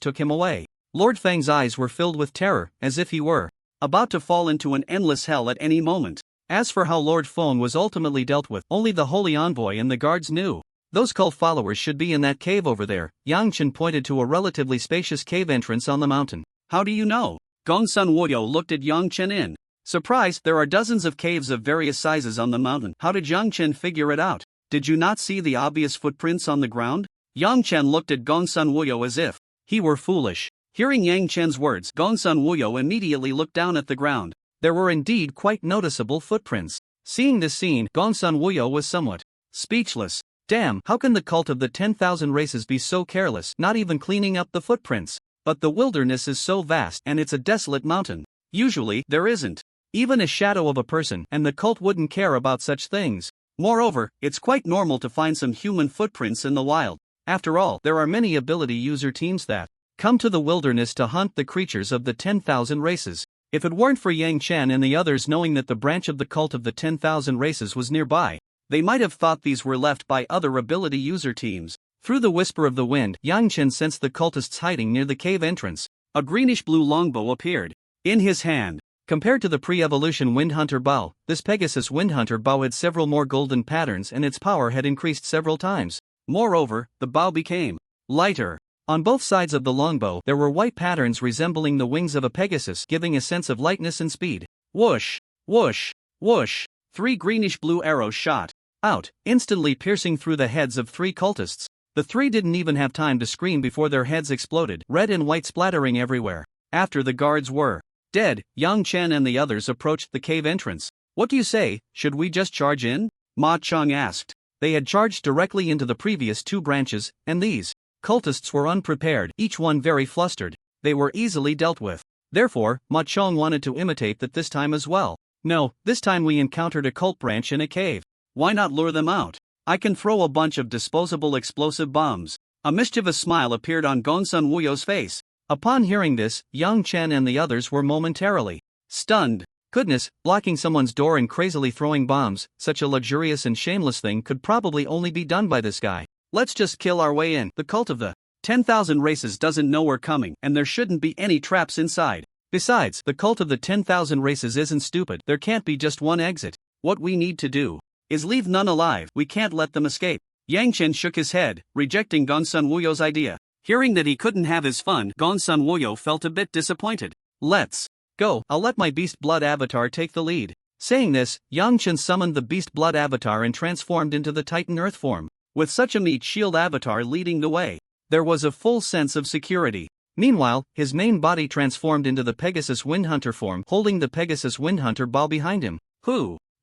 took him away. Lord Feng's eyes were filled with terror, as if he were about to fall into an endless hell at any moment. As for how Lord Feng was ultimately dealt with, only the holy envoy and the guards knew. Those cult followers should be in that cave over there. Yang Chen pointed to a relatively spacious cave entrance on the mountain. How do you know? Gongsun Woyo looked at Yang Chen in surprise. There are dozens of caves of various sizes on the mountain. How did Yang Chen figure it out? Did you not see the obvious footprints on the ground? Yang Chen looked at Gongsun Woyo as if he were foolish. Hearing Yang Chen's words, Gongsun Woyo immediately looked down at the ground. There were indeed quite noticeable footprints. Seeing this scene, Gongsun Woyo was somewhat speechless. Damn, how can the cult of the 10,000 races be so careless, not even cleaning up the footprints? But the wilderness is so vast and it's a desolate mountain. Usually, there isn't even a shadow of a person, and the cult wouldn't care about such things. Moreover, it's quite normal to find some human footprints in the wild. After all, there are many ability user teams that come to the wilderness to hunt the creatures of the 10,000 races. If it weren't for Yang Chen and the others knowing that the branch of the cult of the 10,000 races was nearby, they might have thought these were left by other ability user teams. Through the whisper of the wind, Yang Chen sensed the cultists hiding near the cave entrance. A greenish-blue longbow appeared in his hand. Compared to the pre-evolution Windhunter bow, this Pegasus Windhunter bow had several more golden patterns and its power had increased several times. Moreover, the bow became lighter. On both sides of the longbow there were white patterns resembling the wings of a Pegasus, giving a sense of lightness and speed. Whoosh! Whoosh! Whoosh! 3 greenish-blue arrows shot out, instantly piercing through the heads of 3 cultists. The 3 didn't even have time to scream before their heads exploded, red and white splattering everywhere. After the guards were dead, Yang Chen and the others approached the cave entrance. "What do you say, should we just charge in?" Ma Cheng asked. They had charged directly into the previous 2 branches, and these cultists were unprepared, each one very flustered. They were easily dealt with. Therefore, Ma Cheng wanted to imitate that this time as well. "No, this time we encountered a cult branch in a cave. Why not lure them out? I can throw a bunch of disposable explosive bombs." A mischievous smile appeared on Gongsun Wuyo's face. Upon hearing this, Yang Chen and the others were momentarily stunned. Goodness, blocking someone's door and crazily throwing bombs, such a luxurious and shameless thing could probably only be done by this guy. "Let's just kill our way in. The cult of the 10,000 races doesn't know we're coming, and there shouldn't be any traps inside. Besides, the cult of the 10,000 races isn't stupid. There can't be just one exit. What we need to do is leave none alive. We can't let them escape." Yang Chen shook his head, rejecting Gongsun Wuyo's idea. Hearing that he couldn't have his fun, Gongsun Wuyo felt a bit disappointed. "Let's go. I'll let my Beast Blood avatar take the lead." Saying this, Yang Chen summoned the Beast Blood avatar and transformed into the Titan Earth form. With such a meat shield avatar leading the way, there was a full sense of security. Meanwhile, his main body transformed into the Pegasus Windhunter form, holding the Pegasus Windhunter bow behind him.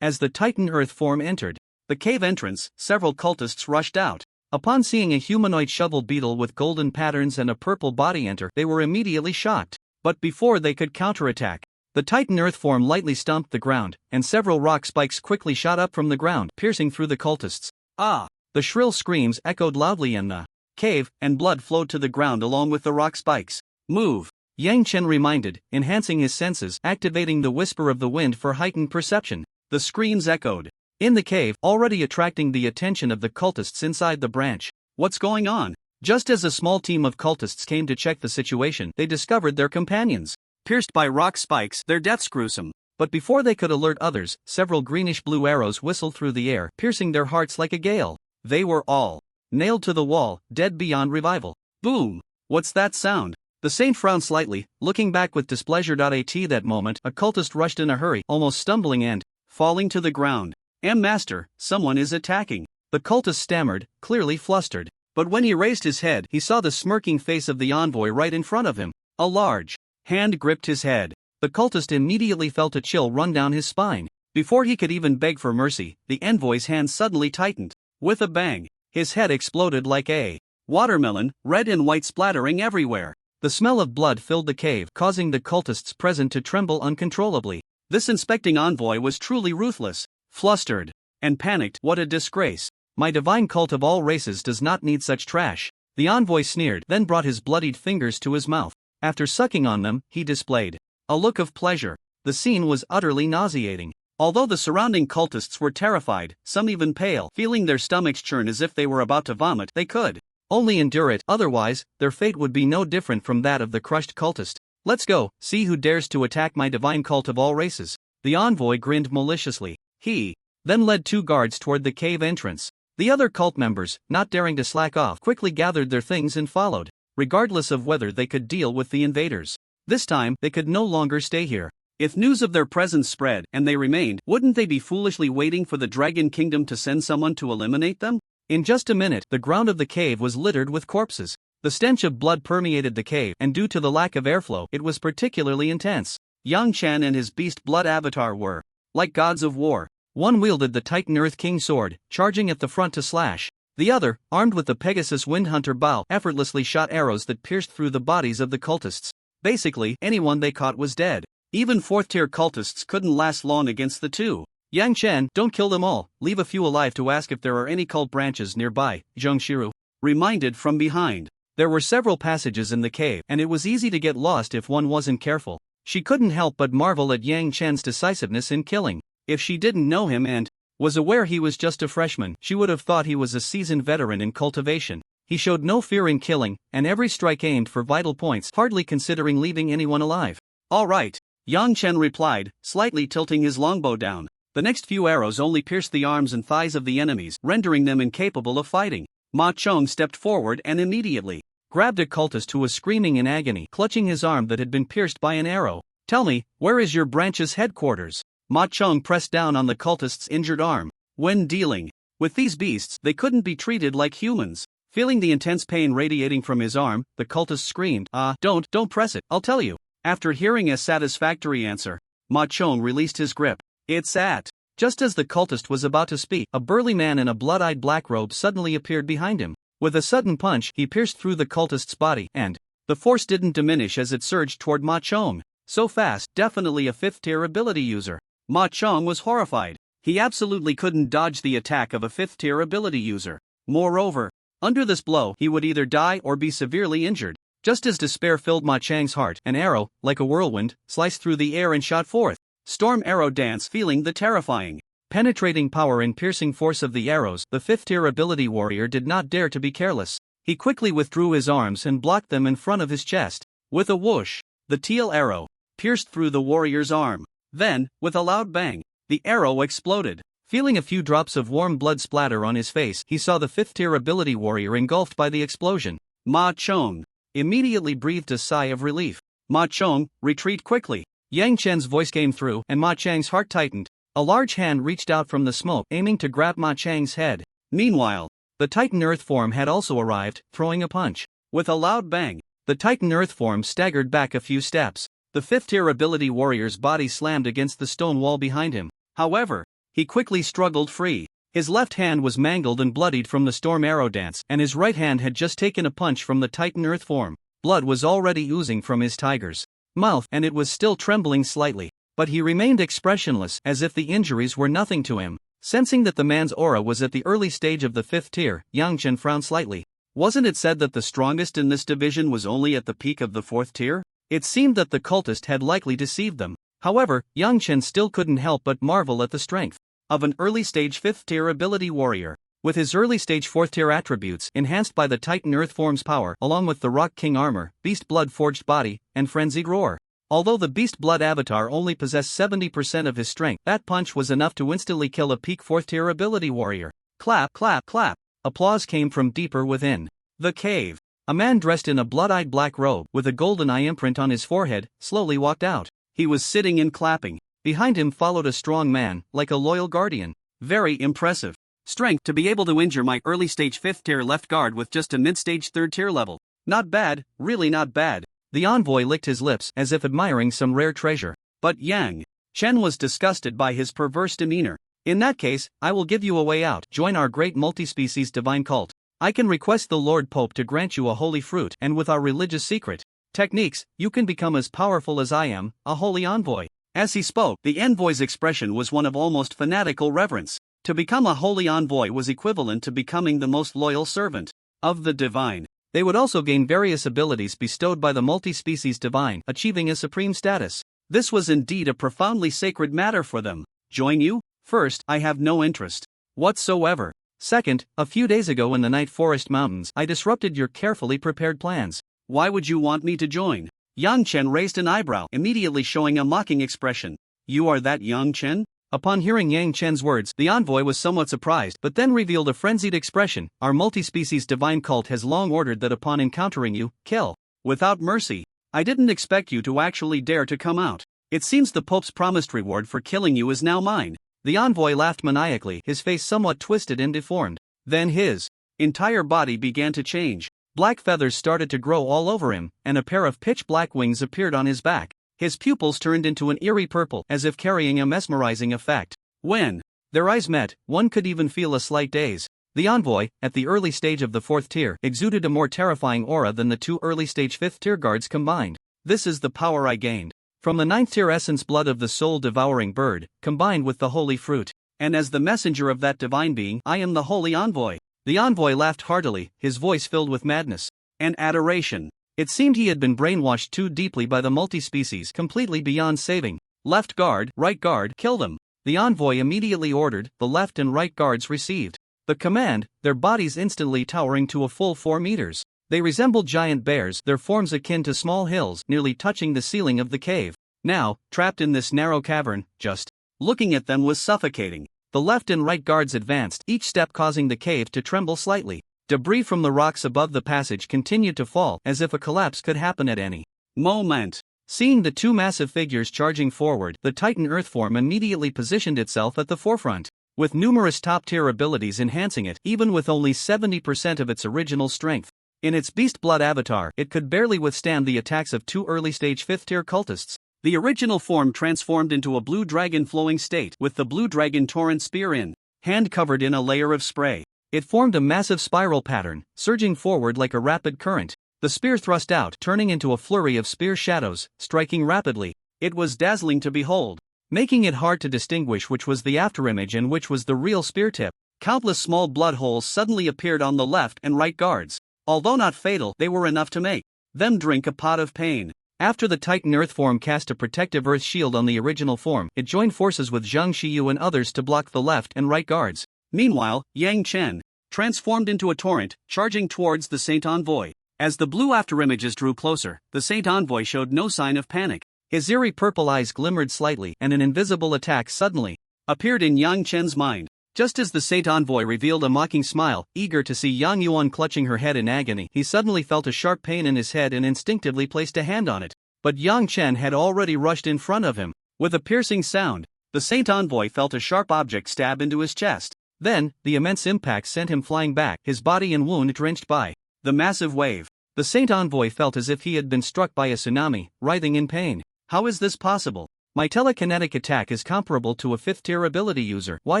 As the Titan Earth form entered the cave entrance, several cultists rushed out. Upon seeing a humanoid shovel beetle with golden patterns and a purple body enter, they were immediately shocked. But before they could counterattack, the Titan Earth form lightly stomped the ground, and several rock spikes quickly shot up from the ground, piercing through the cultists. "Ah!" The shrill screams echoed loudly in the cave, and blood flowed to the ground along with the rock spikes. "Move!" Yang Chen reminded, enhancing his senses, activating the whisper of the wind for heightened perception. The screams echoed in the cave, already attracting the attention of the cultists inside the branch. "What's going on?" Just as a small team of cultists came to check the situation, they discovered their companions pierced by rock spikes, their deaths gruesome. But before they could alert others, several greenish-blue arrows whistled through the air, piercing their hearts like a gale. They were all nailed to the wall, dead beyond revival. Boom! What's that sound? The saint frowned slightly, looking back with displeasure. At that moment, a cultist rushed in a hurry, almost stumbling and falling to the ground. Master, someone is attacking." The cultist stammered, clearly flustered. But when he raised his head, he saw the smirking face of the envoy right in front of him. A large hand gripped his head. The cultist immediately felt a chill run down his spine. Before he could even beg for mercy, the envoy's hand suddenly tightened. With a bang, his head exploded like a watermelon, red and white splattering everywhere. The smell of blood filled the cave, causing the cultists present to tremble uncontrollably. This inspecting envoy was truly ruthless. Flustered and panicked, "What a disgrace. My divine cult of all races does not need such trash." The envoy sneered, then brought his bloodied fingers to his mouth. After sucking on them, he displayed a look of pleasure. The scene was utterly nauseating. Although the surrounding cultists were terrified, some even pale, feeling their stomachs churn as if they were about to vomit, they could only endure it, otherwise, their fate would be no different from that of the crushed cultist. "Let's go, see who dares to attack my divine cult of all races." The envoy grinned maliciously. He then led 2 guards toward the cave entrance. The other cult members, not daring to slack off, quickly gathered their things and followed, regardless of whether they could deal with the invaders. This time, they could no longer stay here. If news of their presence spread, and they remained, wouldn't they be foolishly waiting for the Dragon Kingdom to send someone to eliminate them? In just a minute, the ground of the cave was littered with corpses. The stench of blood permeated the cave, and due to the lack of airflow, it was particularly intense. Yang Chen and his Beast Blood avatar were like gods of war. One wielded the Titan Earth King sword, charging at the front to slash. The other, armed with the Pegasus Windhunter bow, effortlessly shot arrows that pierced through the bodies of the cultists. Basically, anyone they caught was dead. Even 4th-tier cultists couldn't last long against the two. "Yang Chen, don't kill them all, leave a few alive to ask if there are any cult branches nearby," Zheng Shiru reminded from behind. There were several passages in the cave, and it was easy to get lost if one wasn't careful. She couldn't help but marvel at Yang Chen's decisiveness in killing. If she didn't know him and was aware he was just a freshman, she would have thought he was a seasoned veteran in cultivation. He showed no fear in killing, and every strike aimed for vital points, hardly considering leaving anyone alive. "All right, Yang Chen replied, slightly tilting his longbow down. The next few arrows only pierced the arms and thighs of the enemies, rendering them incapable of fighting. Ma Chong stepped forward and immediately grabbed a cultist who was screaming in agony, clutching his arm that had been pierced by an arrow. "Tell me, where is your branch's headquarters?" Ma Chong pressed down on the cultist's injured arm. When dealing with these beasts, they couldn't be treated like humans. Feeling the intense pain radiating from his arm, the cultist screamed, don't press it, I'll tell you." After hearing a satisfactory answer, Ma Chong released his grip. "It's at." Just as the cultist was about to speak, a burly man in a blood-eyed black robe suddenly appeared behind him. With a sudden punch, he pierced through the cultist's body, and the force didn't diminish as it surged toward Ma Chong. So fast, definitely a 5th-tier ability user. Ma Chong was horrified. He absolutely couldn't dodge the attack of a 5th-tier ability user. Moreover, under this blow, he would either die or be severely injured. Just as despair filled Ma Chang's heart, an arrow, like a whirlwind, sliced through the air and shot forth. Storm Arrow Dance. Feeling the terrifying, penetrating power and piercing force of the arrows, the 5th-tier ability warrior did not dare to be careless. He quickly withdrew his arms and blocked them in front of his chest. With a whoosh, the teal arrow pierced through the warrior's arm. Then, with a loud bang, the arrow exploded. Feeling a few drops of warm blood splatter on his face, he saw the 5th-tier ability warrior engulfed by the explosion. Ma Chong immediately breathed a sigh of relief. "Ma Chong, retreat quickly." Yang Chen's voice came through, and Ma Chang's heart tightened. A large hand reached out from the smoke, aiming to grab Ma Chang's head. Meanwhile, the Titan Earth form had also arrived, throwing a punch. With a loud bang, the Titan Earth form staggered back a few steps. The 5th-tier ability warrior's body slammed against the stone wall behind him. However, he quickly struggled free. His left hand was mangled and bloodied from the Storm Arrow Dance, and his right hand had just taken a punch from the Titan Earth form. Blood was already oozing from his tiger's mouth, and it was still trembling slightly. But he remained expressionless, as if the injuries were nothing to him. Sensing that the man's aura was at the early stage of the 5th tier, Yang Chen frowned slightly. Wasn't it said that the strongest in this division was only at the peak of the 4th tier? It seemed that the cultist had likely deceived them. However, Yang Chen still couldn't help but marvel at the strength of an early-stage 5th tier ability warrior. With his early-stage 4th tier attributes, enhanced by the Titan Earth form's power, along with the Rock King armor, Beast Blood forged body, and Frenzied Roar. Although the Beast Blood avatar only possessed 70% of his strength, that punch was enough to instantly kill a peak 4th tier ability warrior. Clap, clap, clap. Applause came from deeper within the cave. A man dressed in a blood-eyed black robe, with a golden eye imprint on his forehead, slowly walked out. He was sitting and clapping. Behind him followed a strong man, like a loyal guardian. Very impressive strength to be able to injure my early-stage 5th tier left guard with just a mid-stage 3rd tier level. Not bad, really not bad. The envoy licked his lips as if admiring some rare treasure. But Yang Chen was disgusted by his perverse demeanor. "In that case, I will give you a way out. Join our great multi-species divine cult. I can request the Lord Pope to grant you a holy fruit, and with our religious secret techniques, you can become as powerful as I am, a holy envoy." As he spoke, the envoy's expression was one of almost fanatical reverence. To become a holy envoy was equivalent to becoming the most loyal servant of the divine. They would also gain various abilities bestowed by the multi-species divine, achieving a supreme status. This was indeed a profoundly sacred matter for them. Join you? First, I have no interest whatsoever. Second, a few days ago in the Night Forest Mountains, I disrupted your carefully prepared plans. Why would you want me to join? Yang Chen raised an eyebrow, immediately showing a mocking expression. You are that Yang Chen? Upon hearing Yang Chen's words, the envoy was somewhat surprised, but then revealed a frenzied expression. Our multi-species divine cult has long ordered that upon encountering you, kill without mercy. I didn't expect you to actually dare to come out. It seems the Pope's promised reward for killing you is now mine. The envoy laughed maniacally, his face somewhat twisted and deformed. Then his entire body began to change. Black feathers started to grow all over him, and a pair of pitch-black wings appeared on his back. His pupils turned into an eerie purple, as if carrying a mesmerizing effect. When their eyes met, one could even feel a slight daze. The envoy, at the early stage of the 4th tier, exuded a more terrifying aura than the two early-stage 5th tier guards combined. This is the power I gained from the 9th tier essence blood of the soul-devouring bird, combined with the holy fruit. And as the messenger of that divine being, I am the holy envoy. The envoy laughed heartily, his voice filled with madness and adoration. It seemed he had been brainwashed too deeply by the multi-species, completely beyond saving. Left guard, right guard, kill them. The envoy immediately ordered. The left and right guards received the command, their bodies instantly towering to a full 4 meters. They resembled giant bears, their forms akin to small hills, nearly touching the ceiling of the cave. Now, trapped in this narrow cavern, just looking at them was suffocating. The left and right guards advanced, each step causing the cave to tremble slightly. Debris from the rocks above the passage continued to fall, as if a collapse could happen at any moment. Seeing the two massive figures charging forward, the Titan Earthform immediately positioned itself at the forefront, with numerous top-tier abilities enhancing it, even with only 70% of its original strength. In its Beast Blood avatar, it could barely withstand the attacks of two early-stage 5th-tier cultists. The original form transformed into a blue dragon flowing state, with the blue dragon torrent spear in hand covered in a layer of spray. It formed a massive spiral pattern, surging forward like a rapid current. The spear thrust out, turning into a flurry of spear shadows, striking rapidly. It was dazzling to behold, making it hard to distinguish which was the afterimage and which was the real spear tip. Countless small blood holes suddenly appeared on the left and right guards. Although not fatal, they were enough to make them drink a pot of pain. After the Titan Earthform cast a protective Earth shield on the original form, it joined forces with Zhang Xiyu and others to block the left and right guards. Meanwhile, Yang Chen transformed into a torrent, charging towards the Saint Envoy. As the blue afterimages drew closer, the Saint Envoy showed no sign of panic. His eerie purple eyes glimmered slightly, and an invisible attack suddenly appeared in Yang Chen's mind. Just as the Saint Envoy revealed a mocking smile, eager to see Yang Yuan clutching her head in agony, he suddenly felt a sharp pain in his head and instinctively placed a hand on it. But Yang Chen had already rushed in front of him. With a piercing sound, the Saint Envoy felt a sharp object stab into his chest. Then, the immense impact sent him flying back, his body and wound drenched by the massive wave. The Saint Envoy felt as if he had been struck by a tsunami, writhing in pain. How is this possible? My telekinetic attack is comparable to a 5th-tier ability user. Why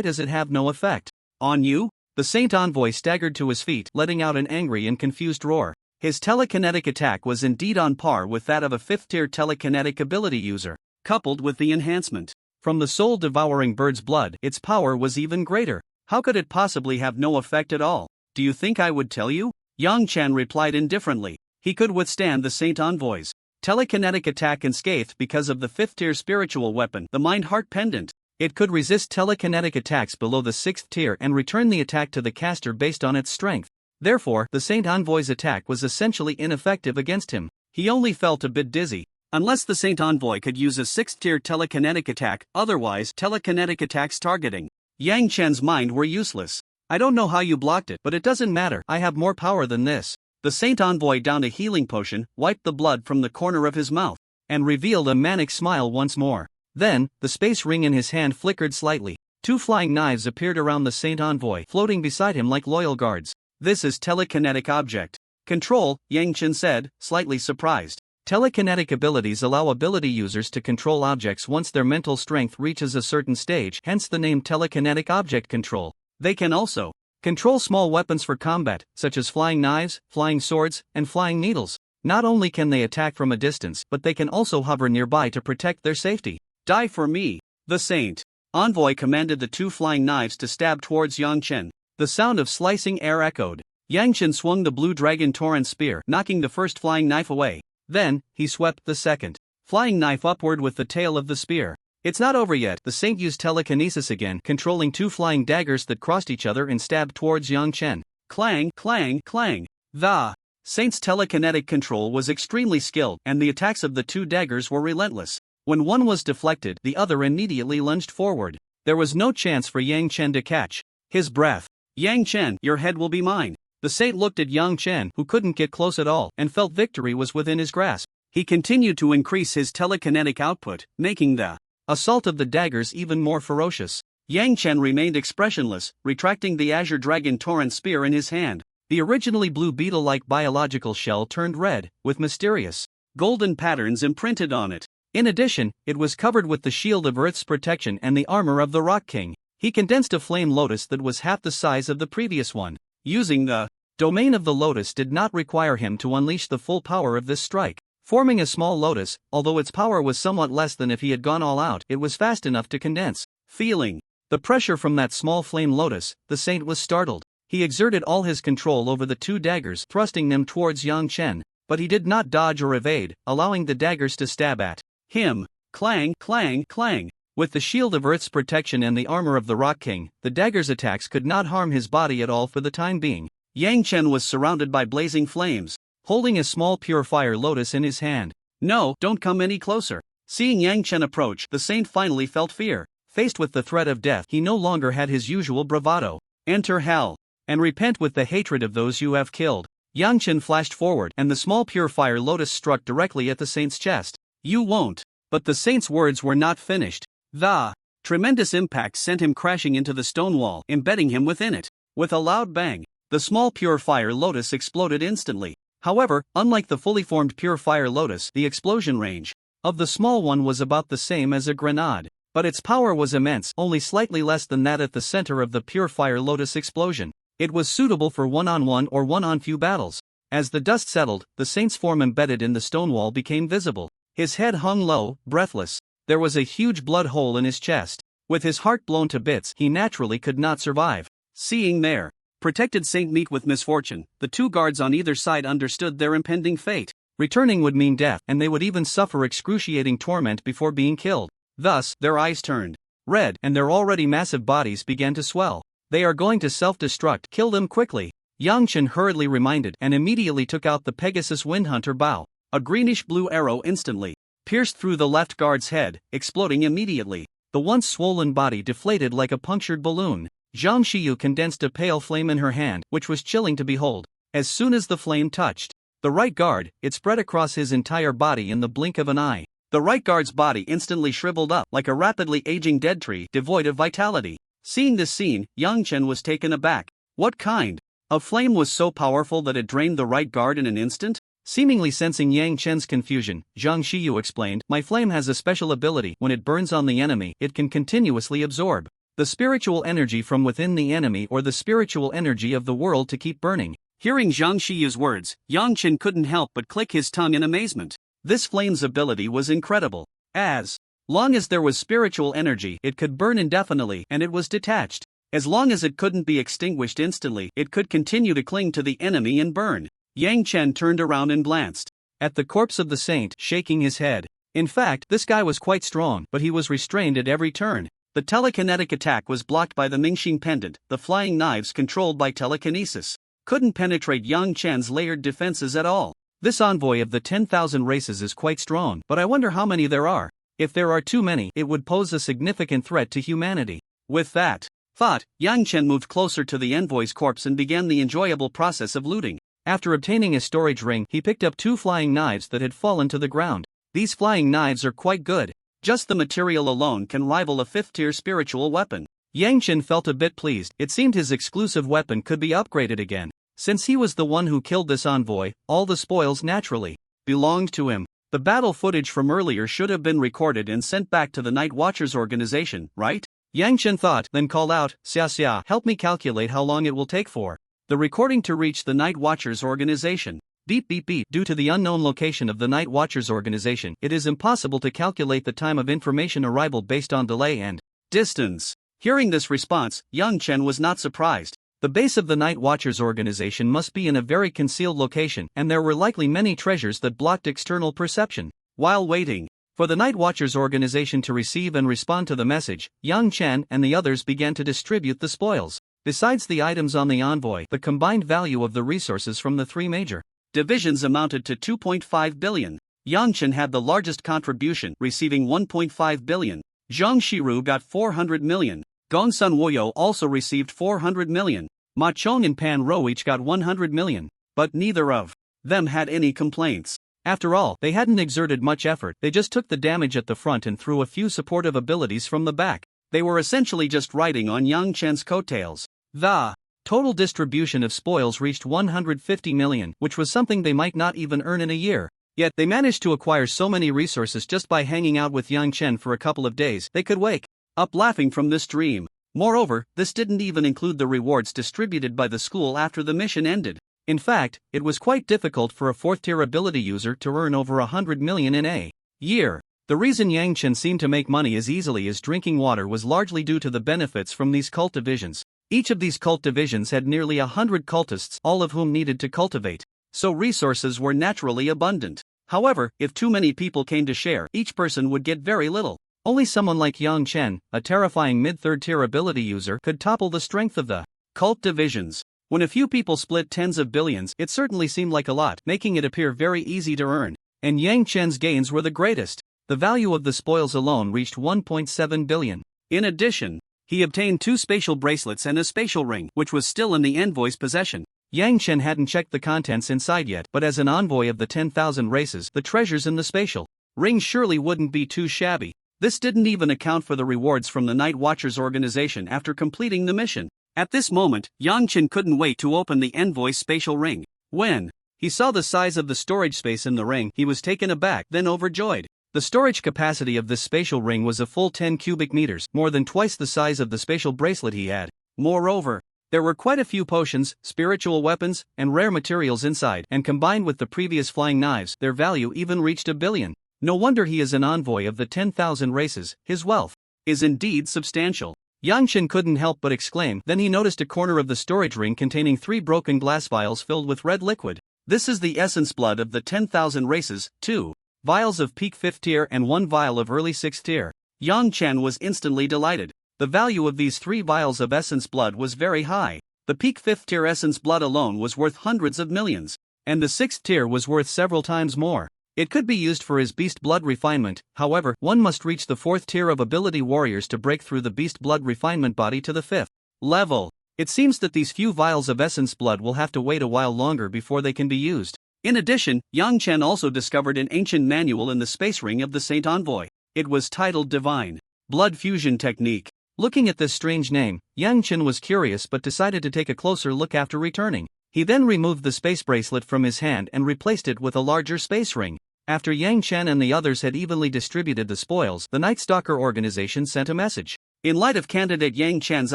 does it have no effect on you? The Saint Envoy staggered to his feet, letting out an angry and confused roar. His telekinetic attack was indeed on par with that of a 5th-tier telekinetic ability user. Coupled with the enhancement from the soul-devouring bird's blood, its power was even greater. How could it possibly have no effect at all? Do you think I would tell you? Yang Chen replied indifferently. He could withstand the Saint Envoy's telekinetic attack unscathed because of the 5th-tier spiritual weapon, the Mind-Heart Pendant. It could resist telekinetic attacks below the 6th tier and return the attack to the caster based on its strength. Therefore, the Saint Envoy's attack was essentially ineffective against him. He only felt a bit dizzy. Unless the Saint Envoy could use a 6th-tier telekinetic attack, otherwise telekinetic attacks targeting Yang Chen's mind were useless. I don't know how you blocked it, but it doesn't matter. I have more power than this. The Saint Envoy downed a healing potion, wiped the blood from the corner of his mouth, and revealed a manic smile once more. Then, the space ring in his hand flickered slightly. Two flying knives appeared around the Saint Envoy, floating beside him like loyal guards. This is telekinetic object control, Yang Chen said, slightly surprised. Telekinetic abilities allow ability users to control objects once their mental strength reaches a certain stage, hence the name telekinetic object control. They can also control small weapons for combat, such as flying knives, flying swords, and flying needles. Not only can they attack from a distance, but they can also hover nearby to protect their safety. Die for me! The Saint Envoy commanded the two flying knives to stab towards Yang Chen. The sound of slicing air echoed. Yang Chen swung the blue dragon torrent spear, knocking the first flying knife away. Then, he swept the second flying knife upward with the tail of the spear. It's not over yet. The Saint used telekinesis again, controlling two flying daggers that crossed each other and stabbed towards Yang Chen. Clang, clang, clang. The Saint's telekinetic control was extremely skilled, and the attacks of the two daggers were relentless. When one was deflected, the other immediately lunged forward. There was no chance for Yang Chen to catch his breath. Yang Chen, your head will be mine. The Saint looked at Yang Chen, who couldn't get close at all, and felt victory was within his grasp. He continued to increase his telekinetic output, making the assault of the daggers even more ferocious. Yang Chen remained expressionless, retracting the Azure Dragon Torrent spear in his hand. The originally blue beetle-like biological shell turned red, with mysterious golden patterns imprinted on it. In addition, it was covered with the shield of Earth's protection and the armor of the Rock King. He condensed a flame lotus that was half the size of the previous one. Using the domain of the lotus did not require him to unleash the full power of this strike. Forming a small lotus, although its power was somewhat less than if he had gone all out, it was fast enough to condense. Feeling the pressure from that small flame lotus, the Saint was startled. He exerted all his control over the two daggers, thrusting them towards Yang Chen, but he did not dodge or evade, allowing the daggers to stab at him. Clang, clang, clang. With the shield of Earth's protection and the armor of the Rock King, the dagger's attacks could not harm his body at all for the time being. Yang Chen was surrounded by blazing flames, holding a small pure fire lotus in his hand. No, don't come any closer. Seeing Yang Chen approach, the saint finally felt fear. Faced with the threat of death, he no longer had his usual bravado. Enter hell, and repent with the hatred of those you have killed. Yang Chen flashed forward, and the small pure fire lotus struck directly at the saint's chest. You won't. But the saint's words were not finished. The tremendous impact sent him crashing into the stone wall, embedding him within it. With a loud bang, the small pure fire lotus exploded instantly. However, unlike the fully formed pure fire lotus, the explosion range of the small one was about the same as a grenade. But its power was immense, only slightly less than that at the center of the pure fire lotus explosion. It was suitable for one-on-one or one-on-few battles. As the dust settled, the saint's form embedded in the stone wall became visible. His head hung low, breathless. There was a huge blood hole in his chest. With his heart blown to bits, he naturally could not survive. Seeing their protected saint meet with misfortune, the two guards on either side understood their impending fate. Returning would mean death, and they would even suffer excruciating torment before being killed. Thus, their eyes turned red, and their already massive bodies began to swell. They are going to self-destruct. Kill them quickly. Yang Chen hurriedly reminded, and immediately took out the Pegasus Windhunter bow. A greenish-blue arrow instantly pierced through the left guard's head, exploding immediately. The once swollen body deflated like a punctured balloon. Zhang Xiyu condensed a pale flame in her hand, which was chilling to behold. As soon as the flame touched the right guard, it spread across his entire body in the blink of an eye. The right guard's body instantly shriveled up like a rapidly aging dead tree, devoid of vitality. Seeing this scene, Yang Chen was taken aback. What kind of flame was so powerful that it drained the right guard in an instant? Seemingly sensing Yang Chen's confusion, Zhang Xiyu explained, My flame has a special ability. When it burns on the enemy, it can continuously absorb the spiritual energy from within the enemy or the spiritual energy of the world to keep burning. Hearing Zhang Xiyu's words, Yang Chen couldn't help but click his tongue in amazement. This flame's ability was incredible. As long as there was spiritual energy, it could burn indefinitely, and it was detached. As long as it couldn't be extinguished instantly, it could continue to cling to the enemy and burn. Yang Chen turned around and glanced at the corpse of the saint, shaking his head. In fact, this guy was quite strong, but he was restrained at every turn. The telekinetic attack was blocked by the Mingxing pendant, the flying knives controlled by telekinesis couldn't penetrate Yang Chen's layered defenses at all. This envoy of the 10,000 races is quite strong, but I wonder how many there are. If there are too many, it would pose a significant threat to humanity. With that thought, Yang Chen moved closer to the envoy's corpse and began the enjoyable process of looting. After obtaining a storage ring, he picked up 2 flying knives that had fallen to the ground. These flying knives are quite good. Just the material alone can rival a 5th-tier spiritual weapon. Yang Chen felt a bit pleased. It seemed his exclusive weapon could be upgraded again. Since he was the one who killed this envoy, all the spoils naturally belonged to him. The battle footage from earlier should have been recorded and sent back to the Night Watchers organization, right? Yang Chen thought, then called out, Xia, help me calculate how long it will take for the recording to reach the Night Watchers organization. Beep. Due to the unknown location of the Night Watchers organization, it is impossible to calculate the time of information arrival based on delay and distance. Hearing this response, Yang Chen was not surprised. The base of the Night Watchers organization must be in a very concealed location, and there were likely many treasures that blocked external perception. While waiting for the Night Watchers organization to receive and respond to the message, Yang Chen and the others began to distribute the spoils. Besides the items on the envoy, the combined value of the resources from the 3 major divisions amounted to 2.5 billion. Yang Chen had the largest contribution, receiving 1.5 billion. Zhang Xiru got 400 million. Gongsun Woyo also received 400 million. Ma Chong and Pan Ro each got 100 million. But neither of them had any complaints. After all, they hadn't exerted much effort, they just took the damage at the front and threw a few supportive abilities from the back. They were essentially just riding on Yang Chen's coattails. The total distribution of spoils reached 150 million, which was something they might not even earn in a year. Yet, they managed to acquire so many resources just by hanging out with Yang Chen for a couple of days, they could wake up laughing from this dream. Moreover, this didn't even include the rewards distributed by the school after the mission ended. In fact, it was quite difficult for a 4th-tier ability user to earn over 100 million in a year. The reason Yang Chen seemed to make money as easily as drinking water was largely due to the benefits from these cult divisions. Each of these cult divisions had nearly 100 cultists, all of whom needed to cultivate. So resources were naturally abundant. However, if too many people came to share, each person would get very little. Only someone like Yang Chen, a terrifying mid-3rd-tier ability user, could topple the strength of the cult divisions. When a few people split tens of billions, it certainly seemed like a lot, making it appear very easy to earn. And Yang Chen's gains were the greatest. The value of the spoils alone reached 1.7 billion. In addition, he obtained 2 spatial bracelets and a spatial ring, which was still in the envoy's possession. Yang Chen hadn't checked the contents inside yet, but as an envoy of the 10,000 races, the treasures in the spatial ring surely wouldn't be too shabby. This didn't even account for the rewards from the Night Watchers organization after completing the mission. At this moment, Yang Chen couldn't wait to open the envoy's spatial ring. When he saw the size of the storage space in the ring, he was taken aback, then overjoyed. The storage capacity of this spatial ring was a full 10 cubic meters, more than twice the size of the spatial bracelet he had. Moreover, there were quite a few potions, spiritual weapons, and rare materials inside, and combined with the previous flying knives, their value even reached 1 billion. No wonder he is an envoy of the 10,000 races. His wealth is indeed substantial. Yang Chen couldn't help but exclaim. Then he noticed a corner of the storage ring containing 3 broken glass vials filled with red liquid. This is the essence blood of the 10,000 races, 2 vials of peak 5th tier and 1 vial of early 6th tier. Yang Chen was instantly delighted. The value of these 3 vials of essence blood was very high. The peak 5th tier essence blood alone was worth hundreds of millions, and the 6th tier was worth several times more. It could be used for his beast blood refinement. However, one must reach the 4th tier of ability warriors to break through the beast blood refinement body to the 5th level. It seems that these few vials of essence blood will have to wait a while longer before they can be used. In addition, Yang Chen also discovered an ancient manual in the space ring of the Saint Envoy. It was titled Divine Blood Fusion Technique. Looking at this strange name, Yang Chen was curious but decided to take a closer look after returning. He then removed the space bracelet from his hand and replaced it with a larger space ring. After Yang Chen and the others had evenly distributed the spoils, the Night Stalker organization sent a message. In light of candidate Yang Chen's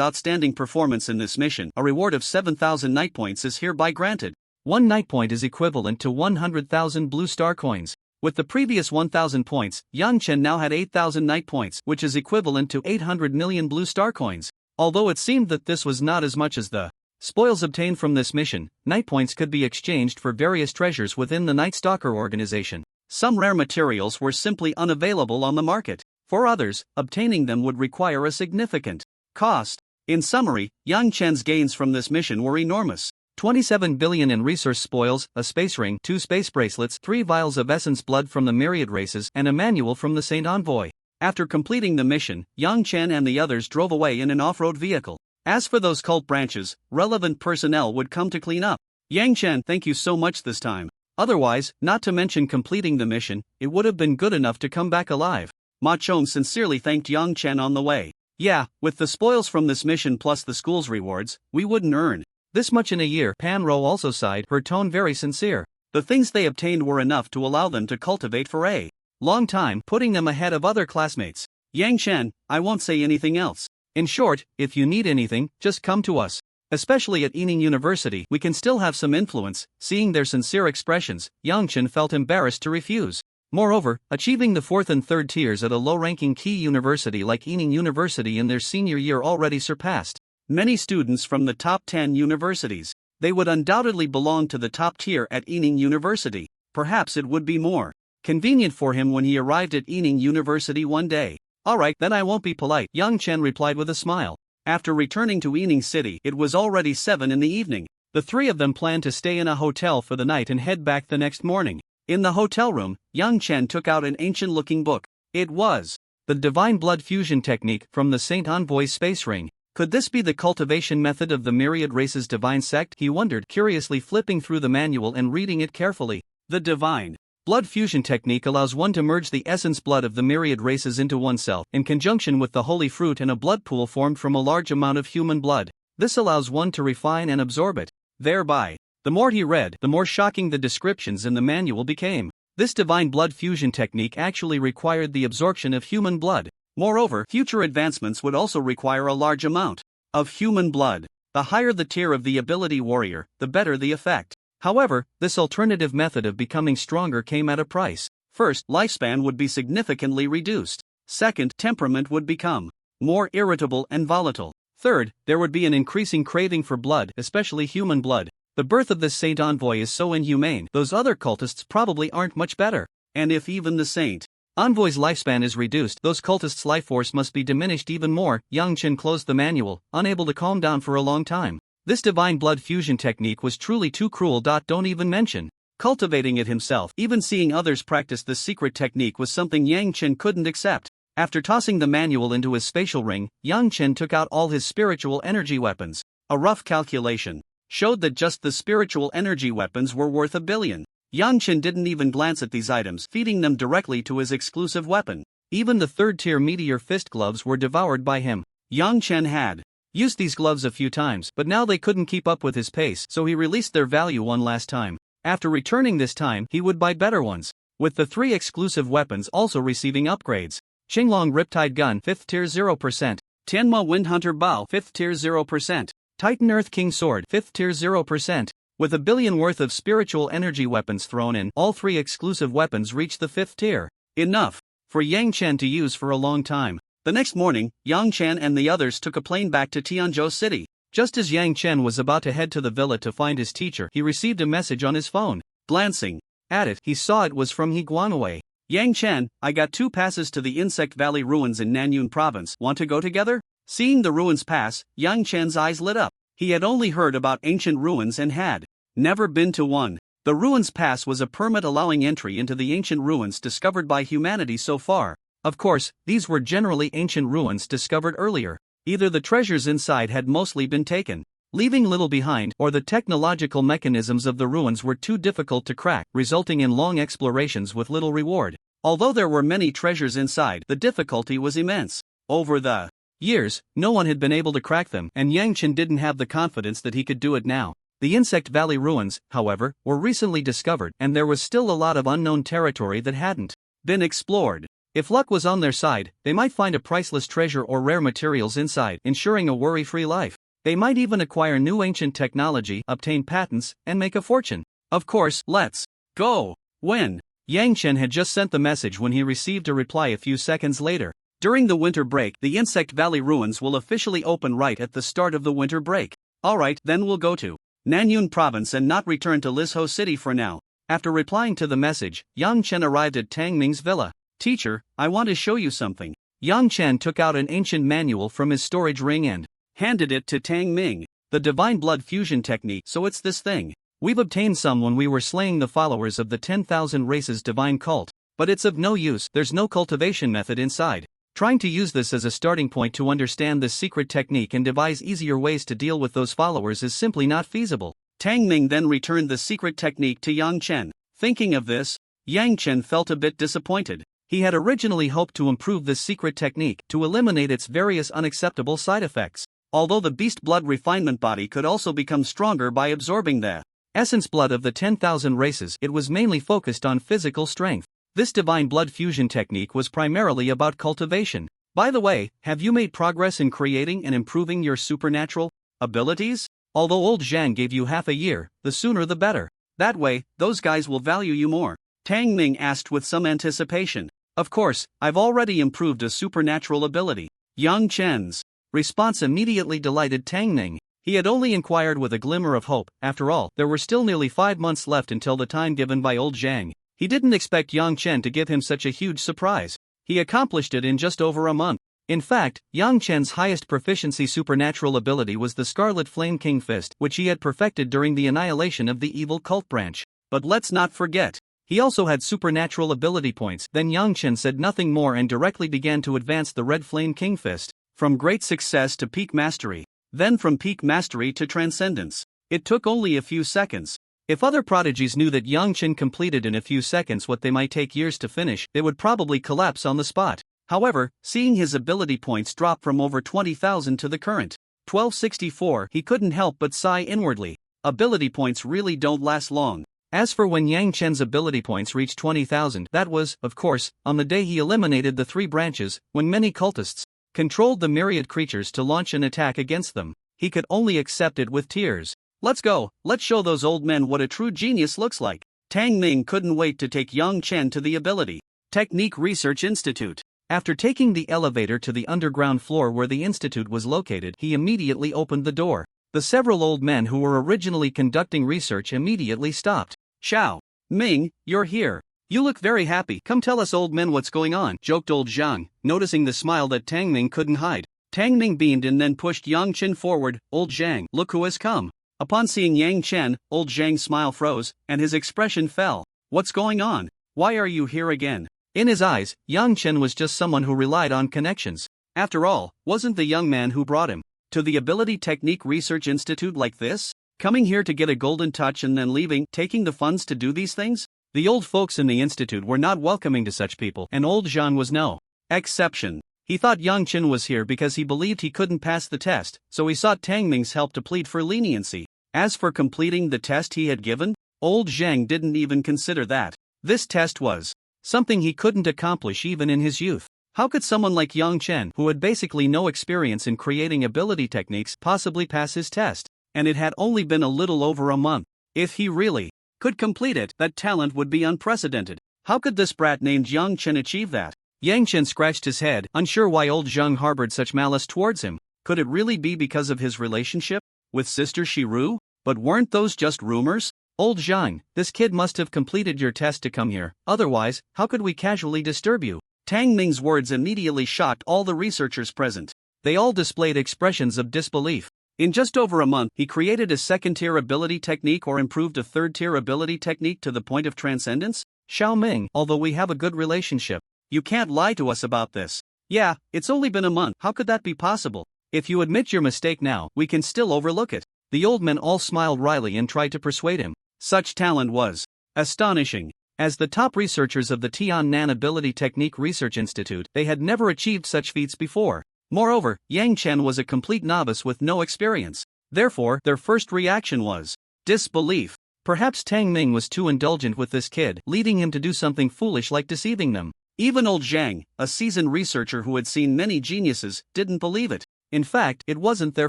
outstanding performance in this mission, a reward of 7,000 night points is hereby granted. 1 night point is equivalent to 100,000 blue star coins. With the previous 1,000 points, Yang Chen now had 8,000 night points, which is equivalent to 800 million blue star coins. Although it seemed that this was not as much as the spoils obtained from this mission, night points could be exchanged for various treasures within the Night Stalker organization. Some rare materials were simply unavailable on the market. For others, obtaining them would require a significant cost. In summary, Yang Chen's gains from this mission were enormous. 27 billion in resource spoils, a space ring, 2 space bracelets, 3 vials of essence blood from the myriad races, and a manual from the Saint Envoy. After completing the mission, Yang Chen and the others drove away in an off-road vehicle. As for those cult branches, relevant personnel would come to clean up. Yang Chen, thank you so much this time. Otherwise, not to mention completing the mission, it would have been good enough to come back alive. Ma Chong sincerely thanked Yang Chen on the way. Yeah, with the spoils from this mission plus the school's rewards, we wouldn't earn this much in a year. Pan Ro also sighed, her tone very sincere. The things they obtained were enough to allow them to cultivate for a long time, putting them ahead of other classmates. Yang Chen, I won't say anything else. In short, if you need anything, just come to us. Especially at Yining University, we can still have some influence. Seeing their sincere expressions, Yang Chen felt embarrassed to refuse. Moreover, achieving the 4th and 3rd tiers at a low-ranking key university like Yining University in their senior year already surpassed many students from the top 10 universities. They would undoubtedly belong to the top tier at Yining University. Perhaps it would be more convenient for him when he arrived at Yining University one day. Alright, then I won't be polite, Yang Chen replied with a smile. After returning to Yining City, it was already 7 in the evening. The 3 of them planned to stay in a hotel for the night and head back the next morning. In the hotel room, Yang Chen took out an ancient-looking book. It was the Divine Blood Fusion Technique from the Saint Envoy's space ring. Could this be the cultivation method of the myriad race's divine sect? He wondered, curiously flipping through the manual and reading it carefully. The Divine Blood Fusion Technique allows one to merge the essence blood of the myriad races into oneself, in conjunction with the holy fruit and a blood pool formed from a large amount of human blood. This allows one to refine and absorb it. Thereby, the more he read, the more shocking the descriptions in the manual became. This divine blood fusion technique actually required the absorption of human blood. Moreover, future advancements would also require a large amount of human blood. The higher the tier of the ability warrior, the better the effect. However, this alternative method of becoming stronger came at a price. First, lifespan would be significantly reduced. Second, temperament would become more irritable and volatile. Third, there would be an increasing craving for blood, especially human blood. The birth of this Saint Envoy is so inhumane, those other cultists probably aren't much better. And if even the Saint Envoy's lifespan is reduced, those cultists' life force must be diminished even more. Yang Chen closed the manual, unable to calm down for a long time. This divine blood fusion technique was truly too cruel. Don't even mention cultivating it himself. Even seeing others practice the secret technique was something Yang Chen couldn't accept. After tossing the manual into his spatial ring, Yang Chen took out all his spiritual energy weapons. A rough calculation showed that just the spiritual energy weapons were worth $1 billion. Yang Chen didn't even glance at these items, feeding them directly to his exclusive weapon. Even the third-tier meteor fist gloves were devoured by him. Yang Chen had used these gloves a few times, but now they couldn't keep up with his pace, so he released their value one last time. After returning this time, he would buy better ones, with the 3 exclusive weapons also receiving upgrades. Qinglong Riptide Gun 5th tier 0%, Tianma Windhunter Bow 5th tier 0%, Titan Earth King Sword 5th tier 0%. With $1 billion worth of spiritual energy weapons thrown in, all 3 exclusive weapons reached the 5th tier. Enough for Yang Chen to use for a long time. The next morning, Yang Chen and the others took a plane back to Tianzhou City. Just as Yang Chen was about to head to the villa to find his teacher, he received a message on his phone. Glancing at it, he saw it was from He Guanwei. Yang Chen, I got 2 passes to the Insect Valley ruins in Nanyun province. Want to go together? Seeing the ruins pass, Yang Chen's eyes lit up. He had only heard about ancient ruins and had never been to one. The ruins pass was a permit allowing entry into the ancient ruins discovered by humanity so far. Of course, these were generally ancient ruins discovered earlier. Either the treasures inside had mostly been taken, leaving little behind, or the technological mechanisms of the ruins were too difficult to crack, resulting in long explorations with little reward. Although there were many treasures inside, the difficulty was immense. Over the years, no one had been able to crack them, and Yang Chen didn't have the confidence that he could do it now. The Insect Valley ruins, however, were recently discovered, and there was still a lot of unknown territory that hadn't been explored. If luck was on their side, they might find a priceless treasure or rare materials inside, ensuring a worry-free life. They might even acquire new ancient technology, obtain patents, and make a fortune. Of course, let's go. When Yang Chen had just sent the message when he received a reply a few seconds later. During the winter break, the Insect Valley ruins will officially open right at the start of the winter break. Alright, then we'll go to Nanyun province and not return to Lizhou City for now. After replying to the message, Yang Chen arrived at Tang Ming's villa. Teacher, I want to show you something. Yang Chen took out an ancient manual from his storage ring and handed it to Tang Ming. The divine blood fusion technique. So it's this thing. We've obtained some when we were slaying the followers of the 10,000 races divine cult. But it's of no use, there's no cultivation method inside. Trying to use this as a starting point to understand this secret technique and devise easier ways to deal with those followers is simply not feasible. Tang Ming then returned the secret technique to Yang Chen. Thinking of this, Yang Chen felt a bit disappointed. He had originally hoped to improve this secret technique to eliminate its various unacceptable side effects. Although the beast blood refinement body could also become stronger by absorbing the essence blood of the 10,000 races, it was mainly focused on physical strength. This divine blood fusion technique was primarily about cultivation. By the way, have you made progress in creating and improving your supernatural abilities? Although old Zhang gave you half a year, the sooner the better. That way, those guys will value you more. Tang Ming asked with some anticipation. Of course, I've already improved a supernatural ability. Yang Chen's response immediately delighted Tang Ming. He had only inquired with a glimmer of hope. After all, there were still nearly 5 months left until the time given by old Zhang. He didn't expect Yang Chen to give him such a huge surprise. He accomplished it in just over a month. In fact, Yang Chen's highest proficiency supernatural ability was the Scarlet Flame King Fist, which he had perfected during the annihilation of the evil cult branch. But let's not forget, he also had supernatural ability points. Then Yang Chen said nothing more and directly began to advance the Red Flame King Fist. From great success to peak mastery. Then from peak mastery to transcendence. It took only a few seconds. If other prodigies knew that Yang Chen completed in a few seconds what they might take years to finish, they would probably collapse on the spot. However, seeing his ability points drop from over 20,000 to the current 1264, he couldn't help but sigh inwardly. Ability points really don't last long. As for when Yang Chen's ability points reached 20,000, that was, of course, on the day he eliminated the 3 branches, when many cultists controlled the myriad creatures to launch an attack against them. He could only accept it with tears. Let's go, let's show those old men what a true genius looks like. Tang Ming couldn't wait to take Yang Chen to the Ability Technique Research Institute. After taking the elevator to the underground floor where the institute was located, he immediately opened the door. The several old men who were originally conducting research immediately stopped. Xiao Ming, you're here. You look very happy. Come tell us old men what's going on, joked old Zhang, noticing the smile that Tang Ming couldn't hide. Tang Ming beamed and then pushed Yang Chen forward. Old Zhang, look who has come. Upon seeing Yang Chen, old Zhang's smile froze, and his expression fell. What's going on? Why are you here again? In his eyes, Yang Chen was just someone who relied on connections. After all, wasn't the young man who brought him to the Ability Technique Research Institute like this? Coming here to get a golden touch and then leaving, taking the funds to do these things? The old folks in the institute were not welcoming to such people, and old Zhang was no exception. He thought Yang Chen was here because he believed he couldn't pass the test, so he sought Tang Ming's help to plead for leniency. As for completing the test he had given, old Zhang didn't even consider that. This test was something he couldn't accomplish even in his youth. How could someone like Yang Chen, who had basically no experience in creating ability techniques, possibly pass his test? And it had only been a little over a month. If he really could complete it, that talent would be unprecedented. How could this brat named Yang Chen achieve that? Yang Chen scratched his head, unsure why old Zhang harbored such malice towards him. Could it really be because of his relationship with Sister Shiru? But weren't those just rumors? Old Zhang, this kid must have completed your test to come here, otherwise, how could we casually disturb you? Tang Ming's words immediately shocked all the researchers present. They all displayed expressions of disbelief. In just over a month, he created a second-tier ability technique or improved a third-tier ability technique to the point of transcendence? Xiao Ming, although we have a good relationship, you can't lie to us about this. Yeah, it's only been a month, how could that be possible? If you admit your mistake now, we can still overlook it. The old men all smiled wryly and tried to persuade him. Such talent was astonishing. As the top researchers of the Tiannan Ability Technique Research Institute, they had never achieved such feats before. Moreover, Yang Chen was a complete novice with no experience. Therefore, their first reaction was disbelief. Perhaps Tang Ming was too indulgent with this kid, leading him to do something foolish like deceiving them. Even old Zhang, a seasoned researcher who had seen many geniuses, didn't believe it. In fact, it wasn't their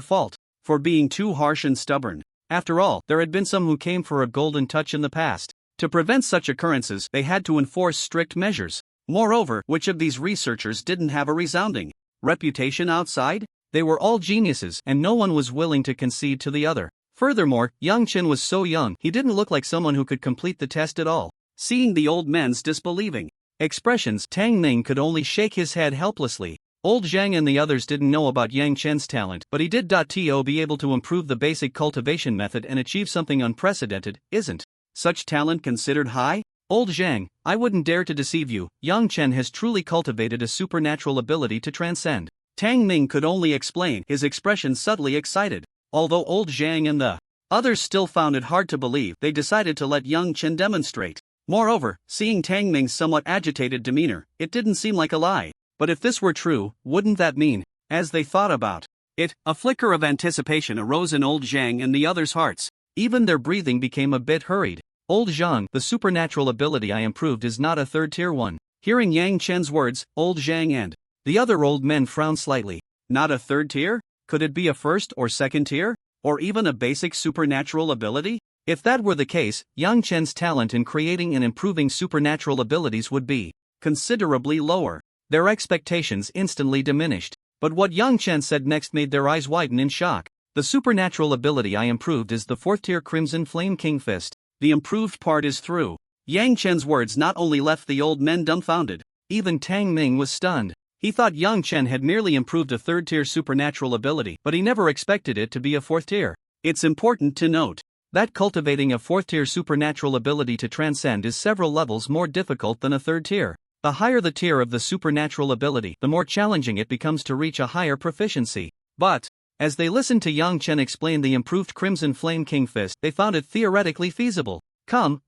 fault for being too harsh and stubborn. After all, there had been some who came for a golden touch in the past. To prevent such occurrences, they had to enforce strict measures. Moreover, which of these researchers didn't have a resounding reputation outside? They were all geniuses, and no one was willing to concede to the other. Furthermore, Yang Chen was so young, he didn't look like someone who could complete the test at all. Seeing the old men's disbelieving expressions, Tang Ming could only shake his head helplessly. Old Zhang and the others didn't know about Yang Chen's talent, but he did. To be able to improve the basic cultivation method and achieve something unprecedented, isn't such talent considered high? Old Zhang, I wouldn't dare to deceive you, Yang Chen has truly cultivated a supernatural ability to transcend. Tang Ming could only explain, his expression subtly excited. Although old Zhang and the others still found it hard to believe, they decided to let Yang Chen demonstrate. Moreover, seeing Tang Ming's somewhat agitated demeanor, it didn't seem like a lie. But if this were true, wouldn't that mean, as they thought about it, a flicker of anticipation arose in old Zhang and the others' hearts. Even their breathing became a bit hurried. Old Zhang, the supernatural ability I improved is not a third-tier one. Hearing Yang Chen's words, old Zhang and the other old men frowned slightly. Not a third tier? Could it be a first or second tier? Or even a basic supernatural ability? If that were the case, Yang Chen's talent in creating and improving supernatural abilities would be considerably lower. Their expectations instantly diminished. But what Yang Chen said next made their eyes widen in shock. The supernatural ability I improved is the fourth-tier Crimson Flame King Fist. The improved part is through. Yang Chen's words not only left the old men dumbfounded, even Tang Ming was stunned. He thought Yang Chen had merely improved a third-tier supernatural ability, but he never expected it to be a fourth tier. It's important to note that cultivating a fourth-tier supernatural ability to transcend is several levels more difficult than a third tier. The higher the tier of the supernatural ability, the more challenging it becomes to reach a higher proficiency. But as they listened to Yang Chen explain the improved Crimson Flame King Fist, they found it theoretically feasible. Come,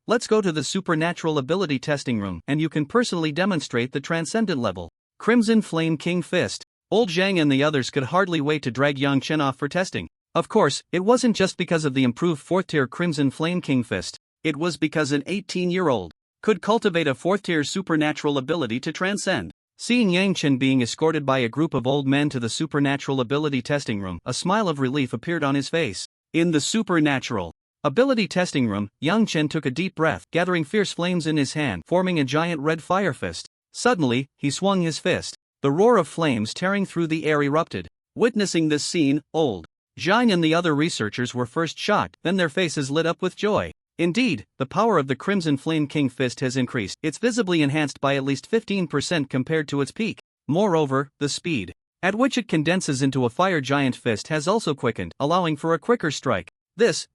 let's go to the supernatural ability testing room, and you can personally demonstrate the transcendent level. Crimson Flame King Fist. Old Zhang and the others could hardly wait to drag Yang Chen off for testing. Of course, it wasn't just because of the improved fourth-tier Crimson Flame King Fist. It was because an 18-year-old could cultivate a fourth-tier supernatural ability to transcend. Seeing Yang Chen being escorted by a group of old men to the supernatural ability testing room, a smile of relief appeared on his face. In the supernatural ability testing room, Yang Chen took a deep breath, gathering fierce flames in his hand, forming a giant red fire fist. Suddenly, he swung his fist. The roar of flames tearing through the air erupted. Witnessing this scene, old Zhang and the other researchers were first shocked, then their faces lit up with joy. Indeed, the power of the Crimson Flame King Fist has increased. It's visibly enhanced by at least 15% compared to its peak. Moreover, the speed at which it condenses into a fire giant fist has also quickened, allowing for a quicker strike. This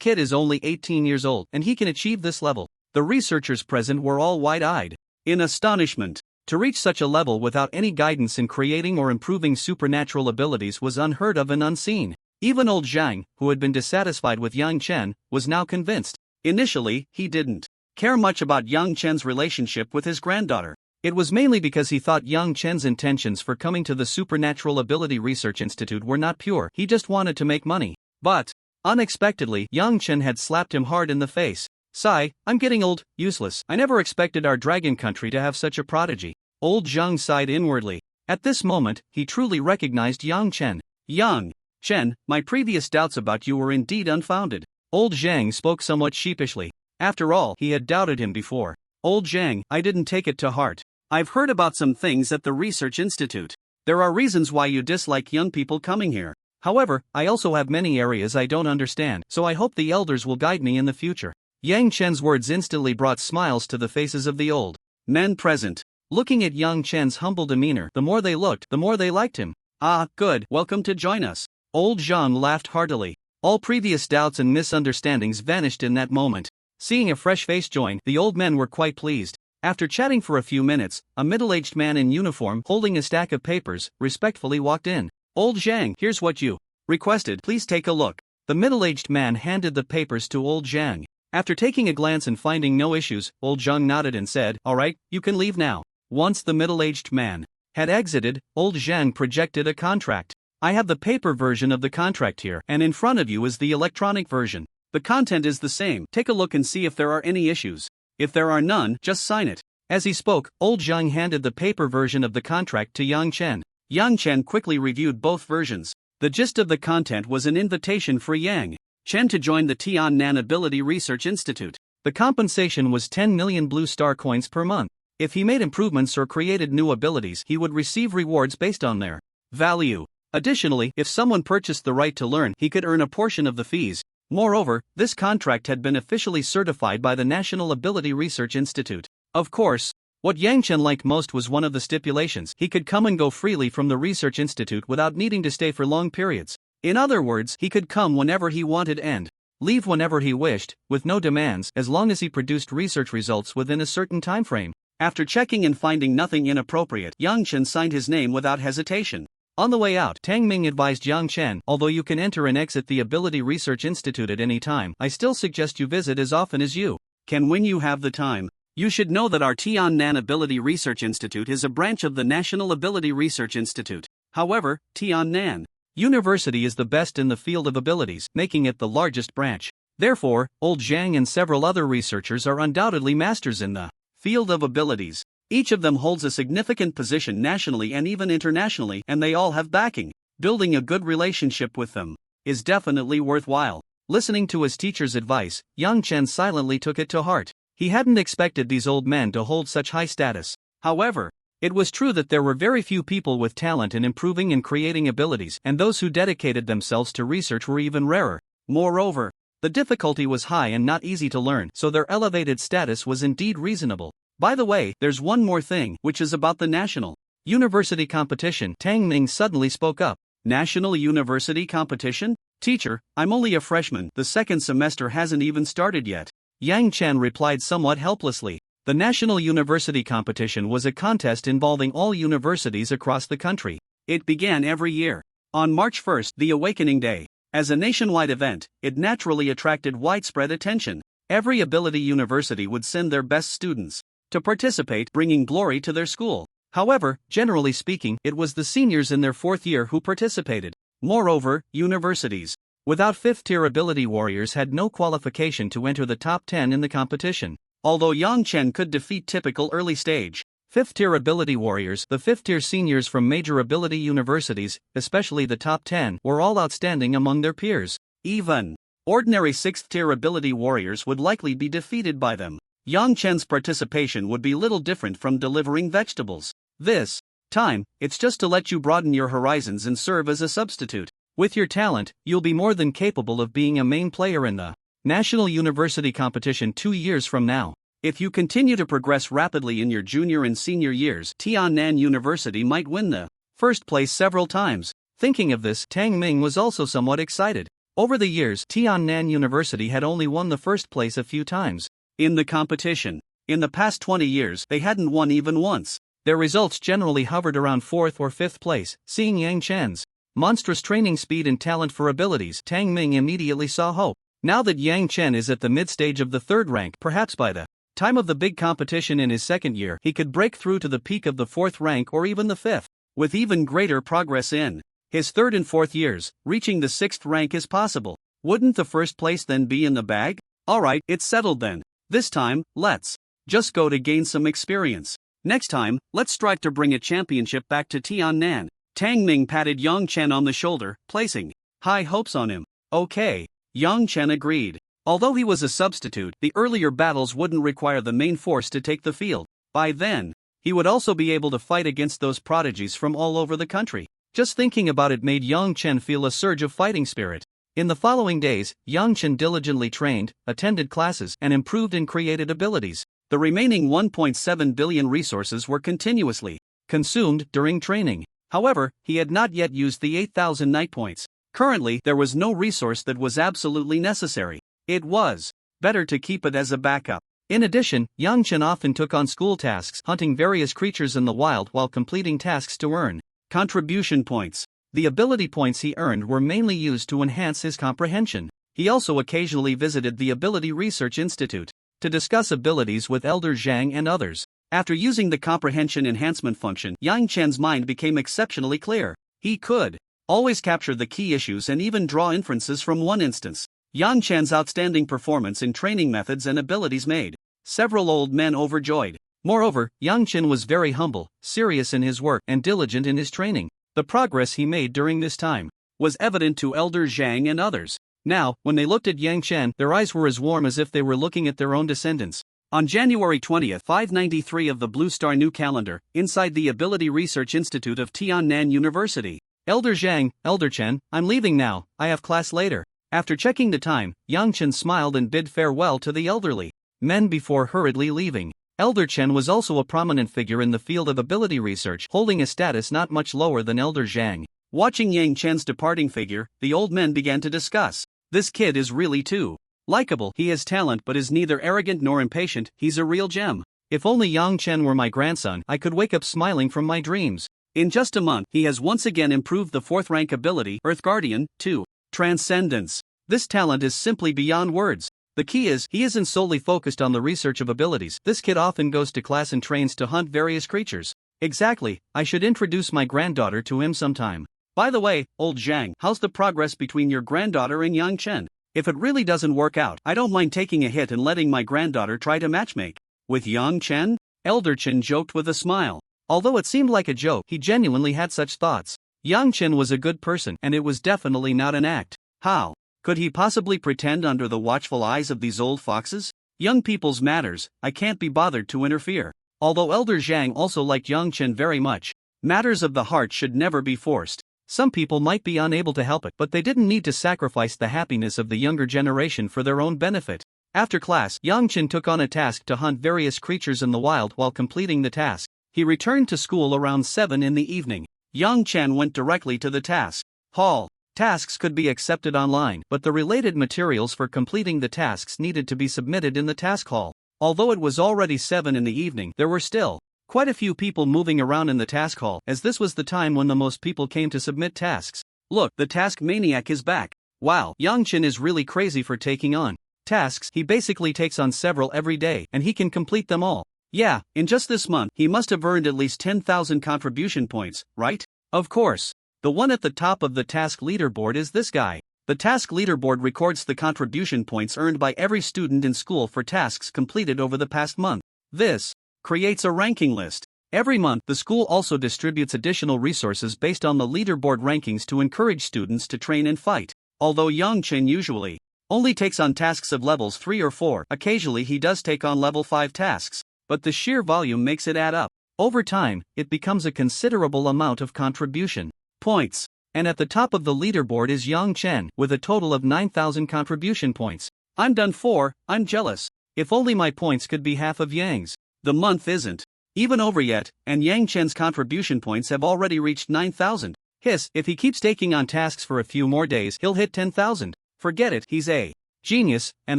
kid is only 18 years old, and he can achieve this level. The researchers present were all wide-eyed in astonishment. To reach such a level without any guidance in creating or improving supernatural abilities was unheard of and unseen. Even old Zhang, who had been dissatisfied with Yang Chen, was now convinced. Initially, he didn't care much about Yang Chen's relationship with his granddaughter. It was mainly because he thought Yang Chen's intentions for coming to the Supernatural Ability Research Institute were not pure. He just wanted to make money. But, unexpectedly, Yang Chen had slapped him hard in the face. Sigh, I'm getting old, useless. I never expected our dragon country to have such a prodigy. Old Zhang sighed inwardly. At this moment, he truly recognized Yang Chen. Yang Chen, my previous doubts about you were indeed unfounded. Old Zhang spoke somewhat sheepishly. After all, he had doubted him before. Old Zhang, I didn't take it to heart. I've heard about some things at the Research Institute. There are reasons why you dislike young people coming here. However, I also have many areas I don't understand, so I hope the elders will guide me in the future. Yang Chen's words instantly brought smiles to the faces of the old men present. Looking at Yang Chen's humble demeanor, the more they looked, the more they liked him. Ah, good, welcome to join us. Old Zhang laughed heartily. All previous doubts and misunderstandings vanished in that moment. Seeing a fresh face join, the old men were quite pleased. After chatting for a few minutes, a middle-aged man in uniform, holding a stack of papers, respectfully walked in. Old Zhang, here's what you requested, please take a look. The middle-aged man handed the papers to Old Zhang. After taking a glance and finding no issues, Old Zhang nodded and said, alright, you can leave now. Once the middle-aged man had exited, Old Zhang projected a contract. I have the paper version of the contract here, and in front of you is the electronic version. The content is the same. Take a look and see if there are any issues. If there are none, just sign it. As he spoke, Old Zhang handed the paper version of the contract to Yang Chen. Yang Chen quickly reviewed both versions. The gist of the content was an invitation for Yang Chen to join the Tian Nan Ability Research Institute. The compensation was 10 million blue star coins per month. If he made improvements or created new abilities, he would receive rewards based on their value. Additionally, if someone purchased the right to learn, he could earn a portion of the fees. Moreover, this contract had been officially certified by the National Ability Research Institute. Of course, what Yang Chen liked most was one of the stipulations. He could come and go freely from the Research Institute without needing to stay for long periods. In other words, he could come whenever he wanted and leave whenever he wished, with no demands, as long as he produced research results within a certain time frame. After checking and finding nothing inappropriate, Yang Chen signed his name without hesitation. On the way out, Tang Ming advised Yang Chen, although you can enter and exit the Ability Research Institute at any time, I still suggest you visit as often as you can when you have the time. You should know that our Tian Nan Ability Research Institute is a branch of the National Ability Research Institute. However, Tian Nan University is the best in the field of abilities, making it the largest branch. Therefore, Old Zhang and several other researchers are undoubtedly masters in the field of abilities. Each of them holds a significant position nationally and even internationally, and they all have backing. Building a good relationship with them is definitely worthwhile. Listening to his teacher's advice, Yang Chen silently took it to heart. He hadn't expected these old men to hold such high status. However, it was true that there were very few people with talent in improving and creating abilities, and those who dedicated themselves to research were even rarer. Moreover, the difficulty was high and not easy to learn, so their elevated status was indeed reasonable. By the way, there's one more thing, which is about the National University Competition. Tang Ming suddenly spoke up. National University Competition? Teacher, I'm only a freshman, the second semester hasn't even started yet. Yang Chen replied somewhat helplessly. The National University Competition was a contest involving all universities across the country. It began every year on March 1st, the Awakening Day. As a nationwide event, it naturally attracted widespread attention. Every ability university would send their best students to participate, bringing glory to their school. However, generally speaking, it was the seniors in their fourth year who participated. Moreover, universities without fifth-tier ability warriors had no qualification to enter the top 10 in the competition. Although Yang Chen could defeat typical early-stage fifth-tier ability warriors, the fifth-tier seniors from major ability universities, especially the top 10, were all outstanding among their peers. Even ordinary sixth-tier ability warriors would likely be defeated by them. Yang Chen's participation would be little different from delivering vegetables. This time, it's just to let you broaden your horizons and serve as a substitute. With your talent, you'll be more than capable of being a main player in the National University Competition 2 years from now. If you continue to progress rapidly in your junior and senior years, Tian Nan University might win the first place several times. Thinking of this, Tang Ming was also somewhat excited. Over the years, Tiannan University had only won the first place a few times in the competition. In the past 20 years, they hadn't won even once. Their results generally hovered around 4th or 5th place. Seeing Yang Chen's monstrous training speed and talent for abilities, Tang Ming immediately saw hope. Now that Yang Chen is at the mid-stage of the 3rd rank, perhaps by the time of the big competition in his 2nd year, he could break through to the peak of the 4th rank or even the 5th. With even greater progress in his 3rd and 4th years, reaching the 6th rank is possible. Wouldn't the 1st place then be in the bag? Alright, it's settled then. This time, let's just go to gain some experience. Next time, let's strive to bring a championship back to Tiannan. Tang Ming patted Yang Chen on the shoulder, placing high hopes on him. Okay. Yang Chen agreed. Although he was a substitute, the earlier battles wouldn't require the main force to take the field. By then, he would also be able to fight against those prodigies from all over the country. Just thinking about it made Yang Chen feel a surge of fighting spirit. In the following days, Yang Chen diligently trained, attended classes, and improved and created abilities. The remaining 1.7 billion resources were continuously consumed during training. However, he had not yet used the 8,000 night points. Currently, there was no resource that was absolutely necessary. It was better to keep it as a backup. In addition, Yang Chen often took on school tasks, hunting various creatures in the wild while completing tasks to earn contribution points. The ability points he earned were mainly used to enhance his comprehension. He also occasionally visited the Ability Research Institute to discuss abilities with Elder Zhang and others. After using the comprehension enhancement function, Yang Chen's mind became exceptionally clear. He could always capture the key issues and even draw inferences from one instance. Yang Chen's outstanding performance in training methods and abilities made several old men overjoyed. Moreover, Yang Chen was very humble, serious in his work, and diligent in his training. The progress he made during this time was evident to Elder Zhang and others. Now, when they looked at Yang Chen, their eyes were as warm as if they were looking at their own descendants. On January 20, 593 of the Blue Star New Calendar, inside the Ability Research Institute of Tiannan University, Elder Zhang, Elder Chen, I'm leaving now, I have class later. After checking the time, Yang Chen smiled and bid farewell to the elderly men before hurriedly leaving. Elder Chen was also a prominent figure in the field of ability research, holding a status not much lower than Elder Zhang. Watching Yang Chen's departing figure, the old men began to discuss. This kid is really too likable. He has talent but is neither arrogant nor impatient. He's a real gem. If only Yang Chen were my grandson, I could wake up smiling from my dreams. In just a month, he has once again improved the 4th rank ability, Earth Guardian, to Transcendence. This talent is simply beyond words. The key is, he isn't solely focused on the research of abilities. This kid often goes to class and trains to hunt various creatures. Exactly, I should introduce my granddaughter to him sometime. By the way, old Zhang, how's the progress between your granddaughter and Yang Chen? If it really doesn't work out, I don't mind taking a hit and letting my granddaughter try to matchmake with Yang Chen? Elder Chen joked with a smile. Although it seemed like a joke, he genuinely had such thoughts. Yang Chen was a good person, and it was definitely not an act. How could he possibly pretend under the watchful eyes of these old foxes? Young people's matters, I can't be bothered to interfere. Although Elder Zhang also liked Yang Chen very much, matters of the heart should never be forced. Some people might be unable to help it, but they didn't need to sacrifice the happiness of the younger generation for their own benefit. After class, Yang Chen took on a task to hunt various creatures in the wild. While completing the task, he returned to school around 7 in the evening. Yang Chen went directly to the task hall. Tasks could be accepted online, but the related materials for completing the tasks needed to be submitted in the task hall. Although it was already 7 in the evening, there were still quite a few people moving around in the task hall, as this was the time when the most people came to submit tasks. Look, the task maniac is back. Wow, Yang Chen is really crazy for taking on tasks. He basically takes on several every day, and he can complete them all. Yeah, in just this month, he must have earned at least 10,000 contribution points, right? Of course. The one at the top of the task leaderboard is this guy. The task leaderboard records the contribution points earned by every student in school for tasks completed over the past month. This creates a ranking list. Every month, the school also distributes additional resources based on the leaderboard rankings to encourage students to train and fight. Although Yang Chen usually only takes on tasks of levels 3 or 4, occasionally he does take on level 5 tasks, but the sheer volume makes it add up. Over time, it becomes a considerable amount of contribution points. And at the top of the leaderboard is Yang Chen, with a total of 9,000 contribution points. I'm done for, I'm jealous. If only my points could be half of Yang's. The month isn't Even over yet, and Yang Chen's contribution points have already reached 9,000. If he keeps taking on tasks for a few more days, he'll hit 10,000. Forget it, he's a genius, and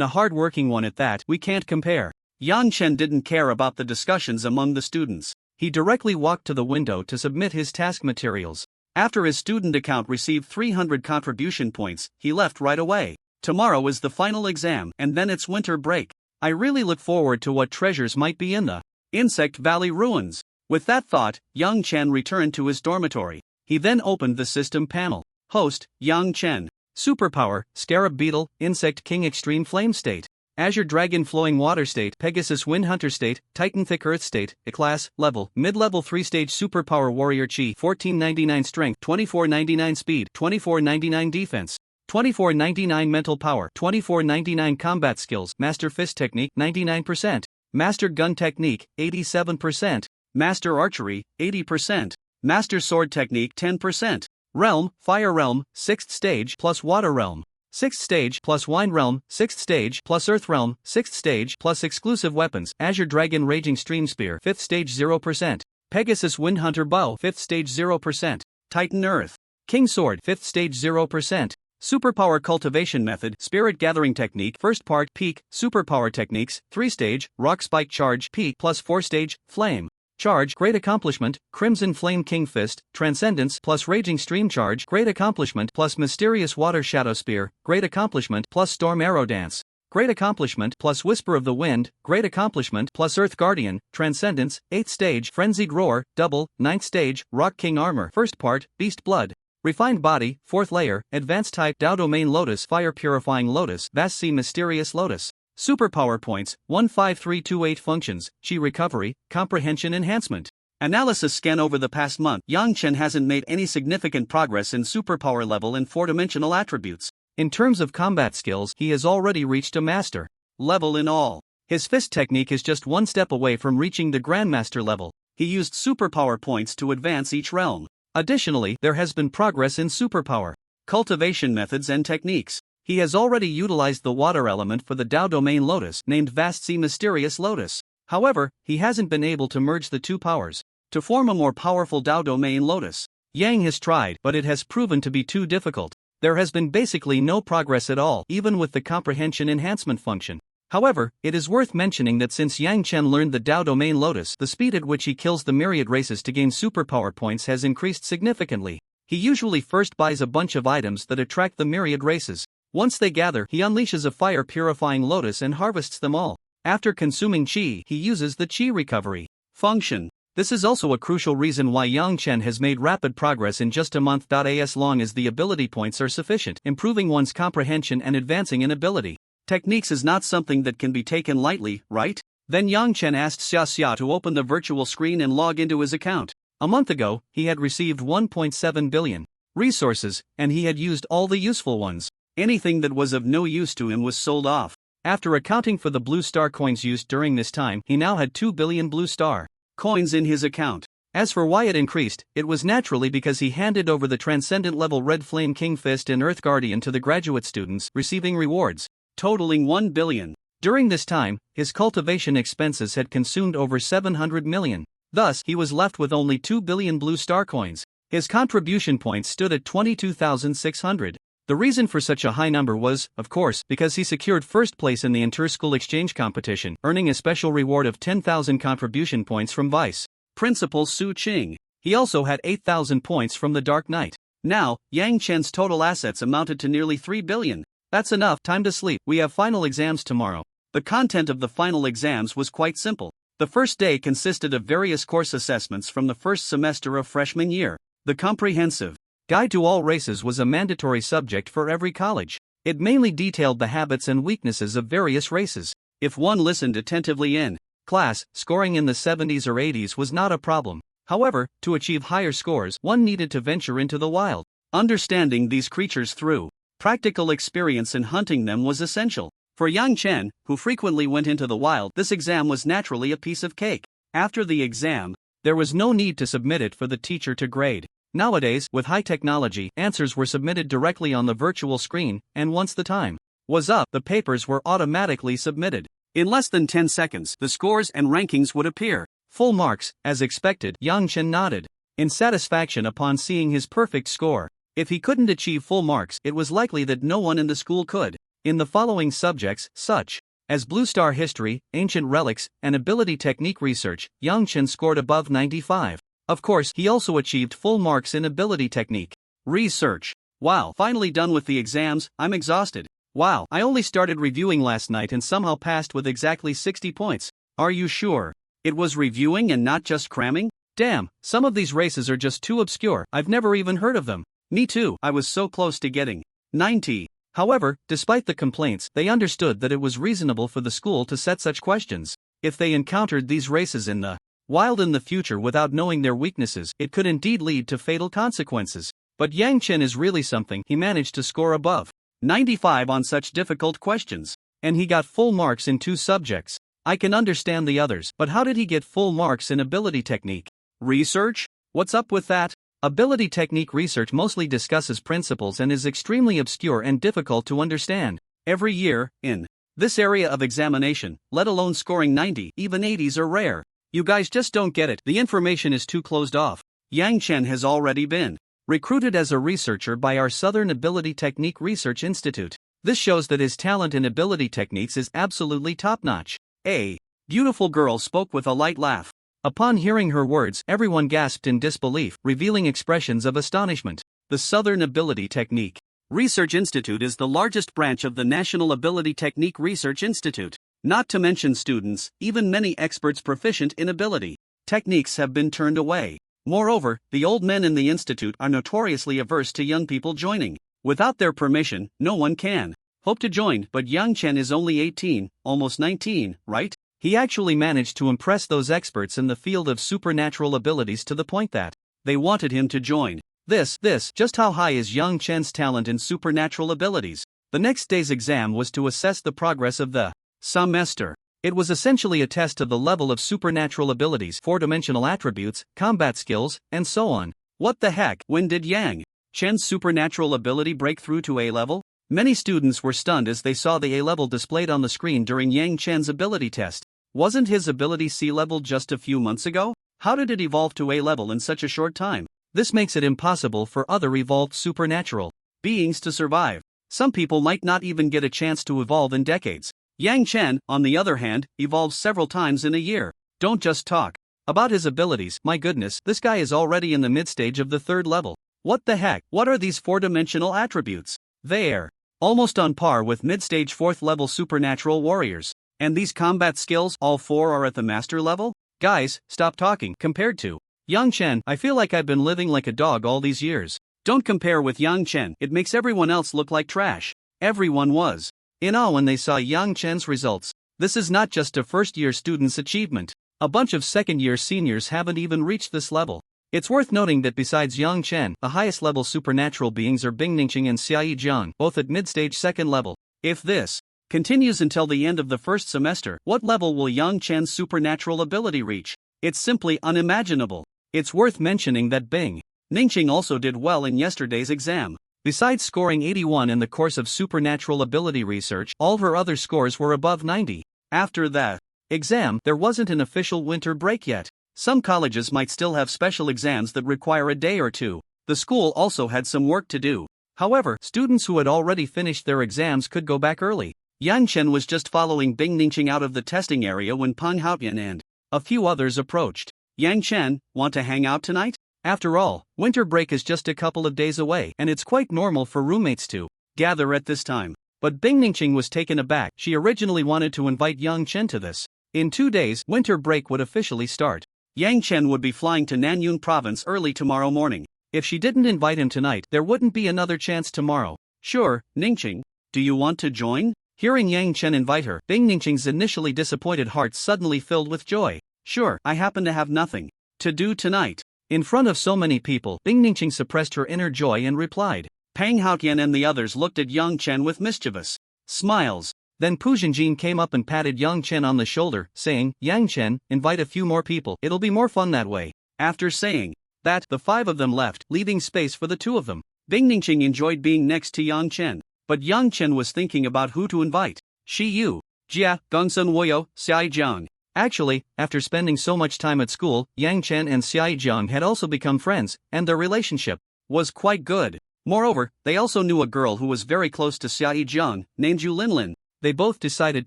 a hard-working one at that. We can't compare. Yang Chen didn't care about the discussions among the students. He directly walked to the window to submit his task materials. After his student account received 300 contribution points, he left right away. Tomorrow is the final exam, and then it's winter break. I really look forward to what treasures might be in the Insect Valley ruins. With that thought, Yang Chen returned to his dormitory. He then opened the system panel. Host, Yang Chen. Superpower, Scarab Beetle, Insect King Extreme Flame State. Azure Dragon Flowing Water State, Pegasus Wind Hunter State, Titan Thick Earth State, Class, Level, Mid-Level 3-Stage Superpower Warrior Chi, 1499 Strength, 2499 Speed, 2499 Defense, 2499 Mental Power, 2499 Combat Skills, Master Fist Technique, 99%, Master Gun Technique, 87%, Master Archery, 80%, Master Sword Technique, 10%, Realm, Fire Realm, 6th Stage plus Water Realm, 6th Stage plus Wine Realm, 6th Stage plus Earth Realm, 6th Stage plus Exclusive Weapons, Azure Dragon Raging Stream Spear, 5th Stage 0%, Pegasus Wind Hunter Bow, 5th Stage 0%, Titan Earth, King Sword, 5th Stage 0%, Superpower Cultivation Method, Spirit Gathering Technique, First Part, Peak, Superpower Techniques, 3-Stage, Rock Spike Charge, Peak plus 4-Stage, Flame Charge, Great Accomplishment, Crimson Flame King Fist, Transcendence plus Raging Stream Charge, Great Accomplishment plus Mysterious Water Shadow Spear, Great Accomplishment plus Storm Arrow Dance, Great Accomplishment plus Whisper of the Wind, Great Accomplishment plus Earth Guardian, Transcendence, 8th Stage, Frenzied Roar, Double, 9th Stage, Rock King Armor, First Part, Beast Blood, Refined Body, 4th Layer, Advanced Type, Dao Domain Lotus, Fire Purifying Lotus, Vast Sea Mysterious Lotus. Superpower Points, 15328 Functions, Chi Recovery, Comprehension Enhancement. Analysis scan. Over the past month, Yang Chen hasn't made any significant progress in superpower level and 4-dimensional attributes. In terms of combat skills, he has already reached a master level in all. His fist technique is just one step away from reaching the Grandmaster level. He used superpower points to advance each realm. Additionally, there has been progress in superpower cultivation methods and techniques. He has already utilized the water element for the Dao Domain Lotus, named Vast Sea Mysterious Lotus. However, he hasn't been able to merge the two powers to form a more powerful Dao Domain Lotus. Yang has tried, but it has proven to be too difficult. There has been basically no progress at all, even with the comprehension enhancement function. However, it is worth mentioning that since Yang Chen learned the Dao Domain Lotus, the speed at which he kills the myriad races to gain superpower points has increased significantly. He usually first buys a bunch of items that attract the myriad races. Once they gather, he unleashes a fire purifying lotus and harvests them all. After consuming chi, he uses the chi recovery function. This is also a crucial reason why Yang Chen has made rapid progress in just a month. As long as the ability points are sufficient, improving one's comprehension and advancing in ability techniques is not something that can be taken lightly, right? Then Yang Chen asked Xia to open the virtual screen and log into his account. A month ago, he had received 1.7 billion resources, and he had used all the useful ones. Anything that was of no use to him was sold off. After accounting for the blue star coins used during this time, he now had 2 billion blue star coins in his account. As for why it increased, it was naturally because he handed over the transcendent level Red Flame King Fist and Earth Guardian to the graduate students, receiving rewards totaling 1 billion. During this time, his cultivation expenses had consumed over 700 million. Thus, he was left with only 2 billion blue star coins. His contribution points stood at 22,600. The reason for such a high number was, of course, because he secured first place in the inter-school exchange competition, earning a special reward of 10,000 contribution points from Vice Principal Su Qing. He also had 8,000 points from the Dark Knight. Now, Yang Chen's total assets amounted to nearly 3 billion. That's enough. Time to sleep. We have final exams tomorrow. The content of the final exams was quite simple. The first day consisted of various course assessments from the first semester of freshman year. The comprehensive Guide to All Races was a mandatory subject for every college. It mainly detailed the habits and weaknesses of various races. If one listened attentively in class, scoring in the 70s or 80s was not a problem. However, to achieve higher scores, one needed to venture into the wild. Understanding these creatures through practical experience in hunting them was essential. For Yang Chen, who frequently went into the wild, this exam was naturally a piece of cake. After the exam, there was no need to submit it for the teacher to grade. Nowadays, with high technology, answers were submitted directly on the virtual screen, and once the time was up, the papers were automatically submitted. In less than 10 seconds, the scores and rankings would appear. Full marks, as expected. Yang Chen nodded in satisfaction upon seeing his perfect score. If he couldn't achieve full marks, it was likely that no one in the school could. In the following subjects, such as Blue Star History, Ancient Relics, and Ability Technique Research, Yang Chen scored above 95. Of course, he also achieved full marks in Ability Technique Research. Wow, finally done with the exams. I'm exhausted. Wow, I only started reviewing last night and somehow passed with exactly 60 points. Are you sure? It was reviewing and not just cramming? Damn, some of these races are just too obscure. I've never even heard of them. Me too, I was so close to getting 90. However, despite the complaints, they understood that it was reasonable for the school to set such questions. If they encountered these races in the wild in the future without knowing their weaknesses, it could indeed lead to fatal consequences. But Yang Chen is really something. He managed to score above 95 on such difficult questions. And he got full marks in 2 subjects. I can understand the others, but how did he get full marks in Ability Technique Research? What's up with that? Ability Technique Research mostly discusses principles and is extremely obscure and difficult to understand. Every year, in this area of examination, let alone scoring 90, even 80s are rare. You guys just don't get it. The information is too closed off. Yang Chen has already been recruited as a researcher by our Southern Ability Technique Research Institute. This shows that his talent in ability techniques is absolutely top-notch. A beautiful girl spoke with a light laugh. Upon hearing her words, everyone gasped in disbelief, revealing expressions of astonishment. The Southern Ability Technique Research Institute is the largest branch of the National Ability Technique Research Institute. Not to mention students, even many experts proficient in ability techniques have been turned away. Moreover, the old men in the institute are notoriously averse to young people joining. Without their permission, no one can hope to join. But Yang Chen is only 18, almost 19, right? He actually managed to impress those experts in the field of supernatural abilities to the point that they wanted him to join. Just how high is Yang Chen's talent in supernatural abilities? The next day's exam was to assess the progress of the semester. It was essentially a test of the level of supernatural abilities, 4-dimensional attributes, combat skills, and so on. What the heck? When did Yang Chen's supernatural ability break through to A-level? Many students were stunned as they saw the A-level displayed on the screen during Yang Chen's ability test. Wasn't his ability C-level just a few months ago? How did it evolve to A-level in such a short time? This makes it impossible for other evolved supernatural beings to survive. Some people might not even get a chance to evolve in decades. Yang Chen, on the other hand, evolves several times in a year. Don't just talk about his abilities. My goodness, this guy is already in the mid-stage of the 3rd level. What the heck? What are these 4-dimensional attributes? They're almost on par with mid-stage 4th level supernatural warriors. And these combat skills, all 4 are at the master level? Guys, stop talking. Compared to Yang Chen, I feel like I've been living like a dog all these years. Don't compare with Yang Chen. It makes everyone else look like trash. Everyone was in awe when they saw Yang Chen's results. This is not just a first-year student's achievement. A bunch of second-year seniors haven't even reached this level. It's worth noting that besides Yang Chen, the highest level supernatural beings are Bing Ningqing and Xiayi Zhang, both at mid-stage 2nd level. If this continues until the end of the 1st semester, what level will Yang Chen's supernatural ability reach? It's simply unimaginable. It's worth mentioning that Bing Ningqing also did well in yesterday's exam. Besides scoring 81 in the course of supernatural ability research, all her other scores were above 90. After the exam, there wasn't an official winter break yet. Some colleges might still have special exams that require a day or two. The school also had some work to do. However, students who had already finished their exams could go back early. Yang Chen was just following Bing Ningqing out of the testing area when Peng Haotian and a few others approached. Yang Chen, want to hang out tonight? After all, winter break is just a couple of days away, and it's quite normal for roommates to gather at this time. But Bing Ningqing was taken aback. She originally wanted to invite Yang Chen to this. In 2 days, winter break would officially start. Yang Chen would be flying to Nanyun province early tomorrow morning. If she didn't invite him tonight, there wouldn't be another chance tomorrow. Sure, Ningqing, do you want to join? Hearing Yang Chen invite her, Bing Ningqing's initially disappointed heart suddenly filled with joy. Sure, I happen to have nothing to do tonight. In front of so many people, Bing Ningqing suppressed her inner joy and replied. Peng Haotian and the others looked at Yang Chen with mischievous smiles. Then Pu Zhenjin came up and patted Yang Chen on the shoulder, saying, Yang Chen, invite a few more people, it'll be more fun that way. After saying that, the 5 of them left, leaving space for the 2 of them. Bing Ningqing enjoyed being next to Yang Chen. But Yang Chen was thinking about who to invite. Shi Yu, Jia, Gongsun Woyo, Xiai Jiang. Actually, after spending so much time at school, Yang Chen and Xiai Zhang had also become friends, and their relationship was quite good. Moreover, they also knew a girl who was very close to Xiai Zhang, named Yu Linlin. They both decided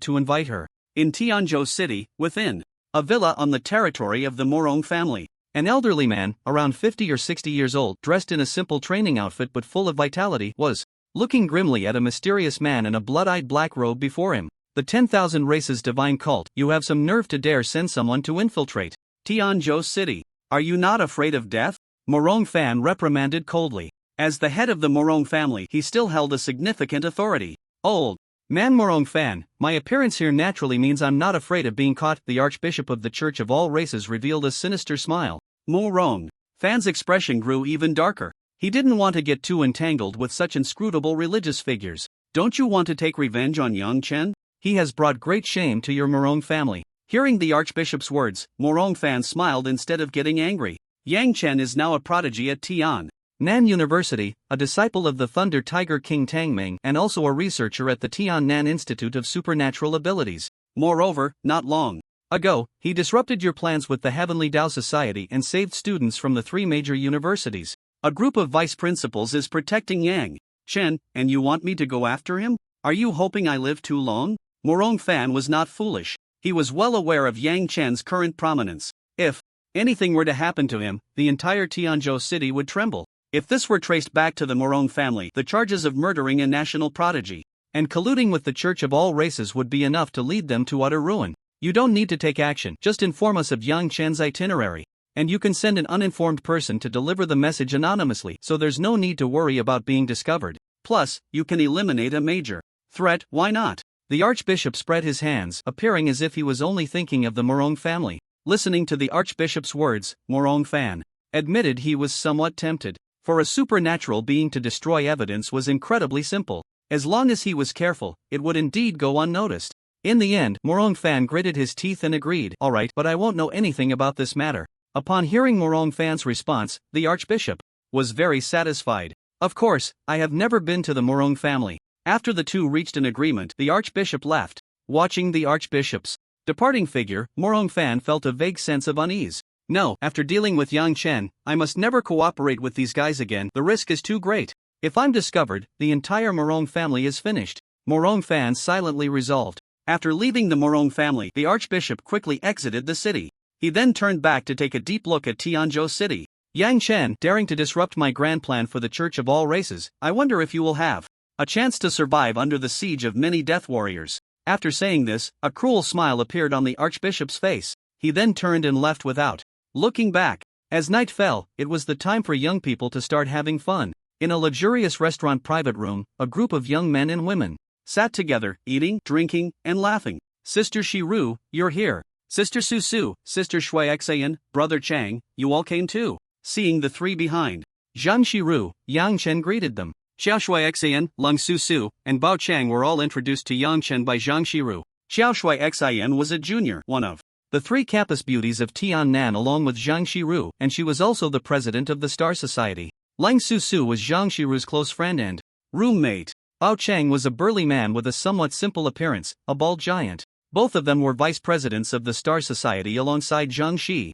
to invite her. In Tianzhou City, within a villa on the territory of the Morong family, an elderly man, around 50 or 60 years old, dressed in a simple training outfit but full of vitality, was looking grimly at a mysterious man in a blood-eyed black robe before him. The 10,000 Races divine cult, you have some nerve to dare send someone to infiltrate Tianzhou City. Are you not afraid of death? Morong Fan reprimanded coldly. As the head of the Morong family, he still held a significant authority. Old man Morong Fan, my appearance here naturally means I'm not afraid of being caught. The Archbishop of the Church of All Races revealed a sinister smile. Morong Fan's expression grew even darker. He didn't want to get too entangled with such inscrutable religious figures. Don't you want to take revenge on Yang Chen? He has brought great shame to your Morong family. Hearing the Archbishop's words, Morong Fan smiled instead of getting angry. Yang Chen is now a prodigy at Tian Nan University, a disciple of the Thunder Tiger King Tangming, and also a researcher at the Tian Nan Institute of Supernatural Abilities. Moreover, not long ago, he disrupted your plans with the Heavenly Tao Society and saved students from the 3 major universities. A group of vice principals is protecting Yang Chen, and you want me to go after him? Are you hoping I live too long? Morong Fan was not foolish. He was well aware of Yang Chen's current prominence. If anything were to happen to him, the entire Tianzhou city would tremble. If this were traced back to the Morong family, the charges of murdering a national prodigy and colluding with the Church of All Races would be enough to lead them to utter ruin. You don't need to take action, just inform us of Yang Chen's itinerary. And you can send an uninformed person to deliver the message anonymously, so there's no need to worry about being discovered. Plus, you can eliminate a major threat, why not? The Archbishop spread his hands, appearing as if he was only thinking of the Morong family. Listening to the Archbishop's words, Morong Fan admitted he was somewhat tempted. For a supernatural being to destroy evidence was incredibly simple. As long as he was careful, it would indeed go unnoticed. In the end, Morong Fan gritted his teeth and agreed, alright, but I won't know anything about this matter. Upon hearing Morong Fan's response, the Archbishop was very satisfied. Of course, I have never been to the Morong family. After the two reached an agreement, the Archbishop left. Watching the Archbishop's departing figure, Morong Fan felt a vague sense of unease. No, after dealing with Yang Chen, I must never cooperate with these guys again. The risk is too great. If I'm discovered, the entire Morong family is finished. Morong Fan silently resolved. After leaving the Morong family, the Archbishop quickly exited the city. He then turned back to take a deep look at Tianzhou City. Yang Chen, daring to disrupt my grand plan for the Church of All Races, I wonder if you will have a chance to survive under the siege of many death warriors. After saying this, a cruel smile appeared on the Archbishop's face. He then turned and left without looking back. As night fell, it was the time for young people to start having fun. In a luxurious restaurant private room, a group of young men and women sat together, eating, drinking, and laughing. Sister Shiru, you're here. Sister Susu, Sister Shui Xayan, Brother Chang, you all came too. Seeing the three behind Zhang Shiru, Yang Chen greeted them. Xiao Shui Xayan, Lung Susu, and Bao Chang were all introduced to Yang Chen by Zhang Shiru. Xiao Shui Xayan was a junior, one of the 3 campus beauties of Tiannan along with Zhang Shiru, and she was also the president of the Star Society. Lang Susu was Zhang Shiru's close friend and roommate. Bao Chang was a burly man with a somewhat simple appearance, a bald giant. Both of them were vice presidents of the Star Society alongside Zhang Shi.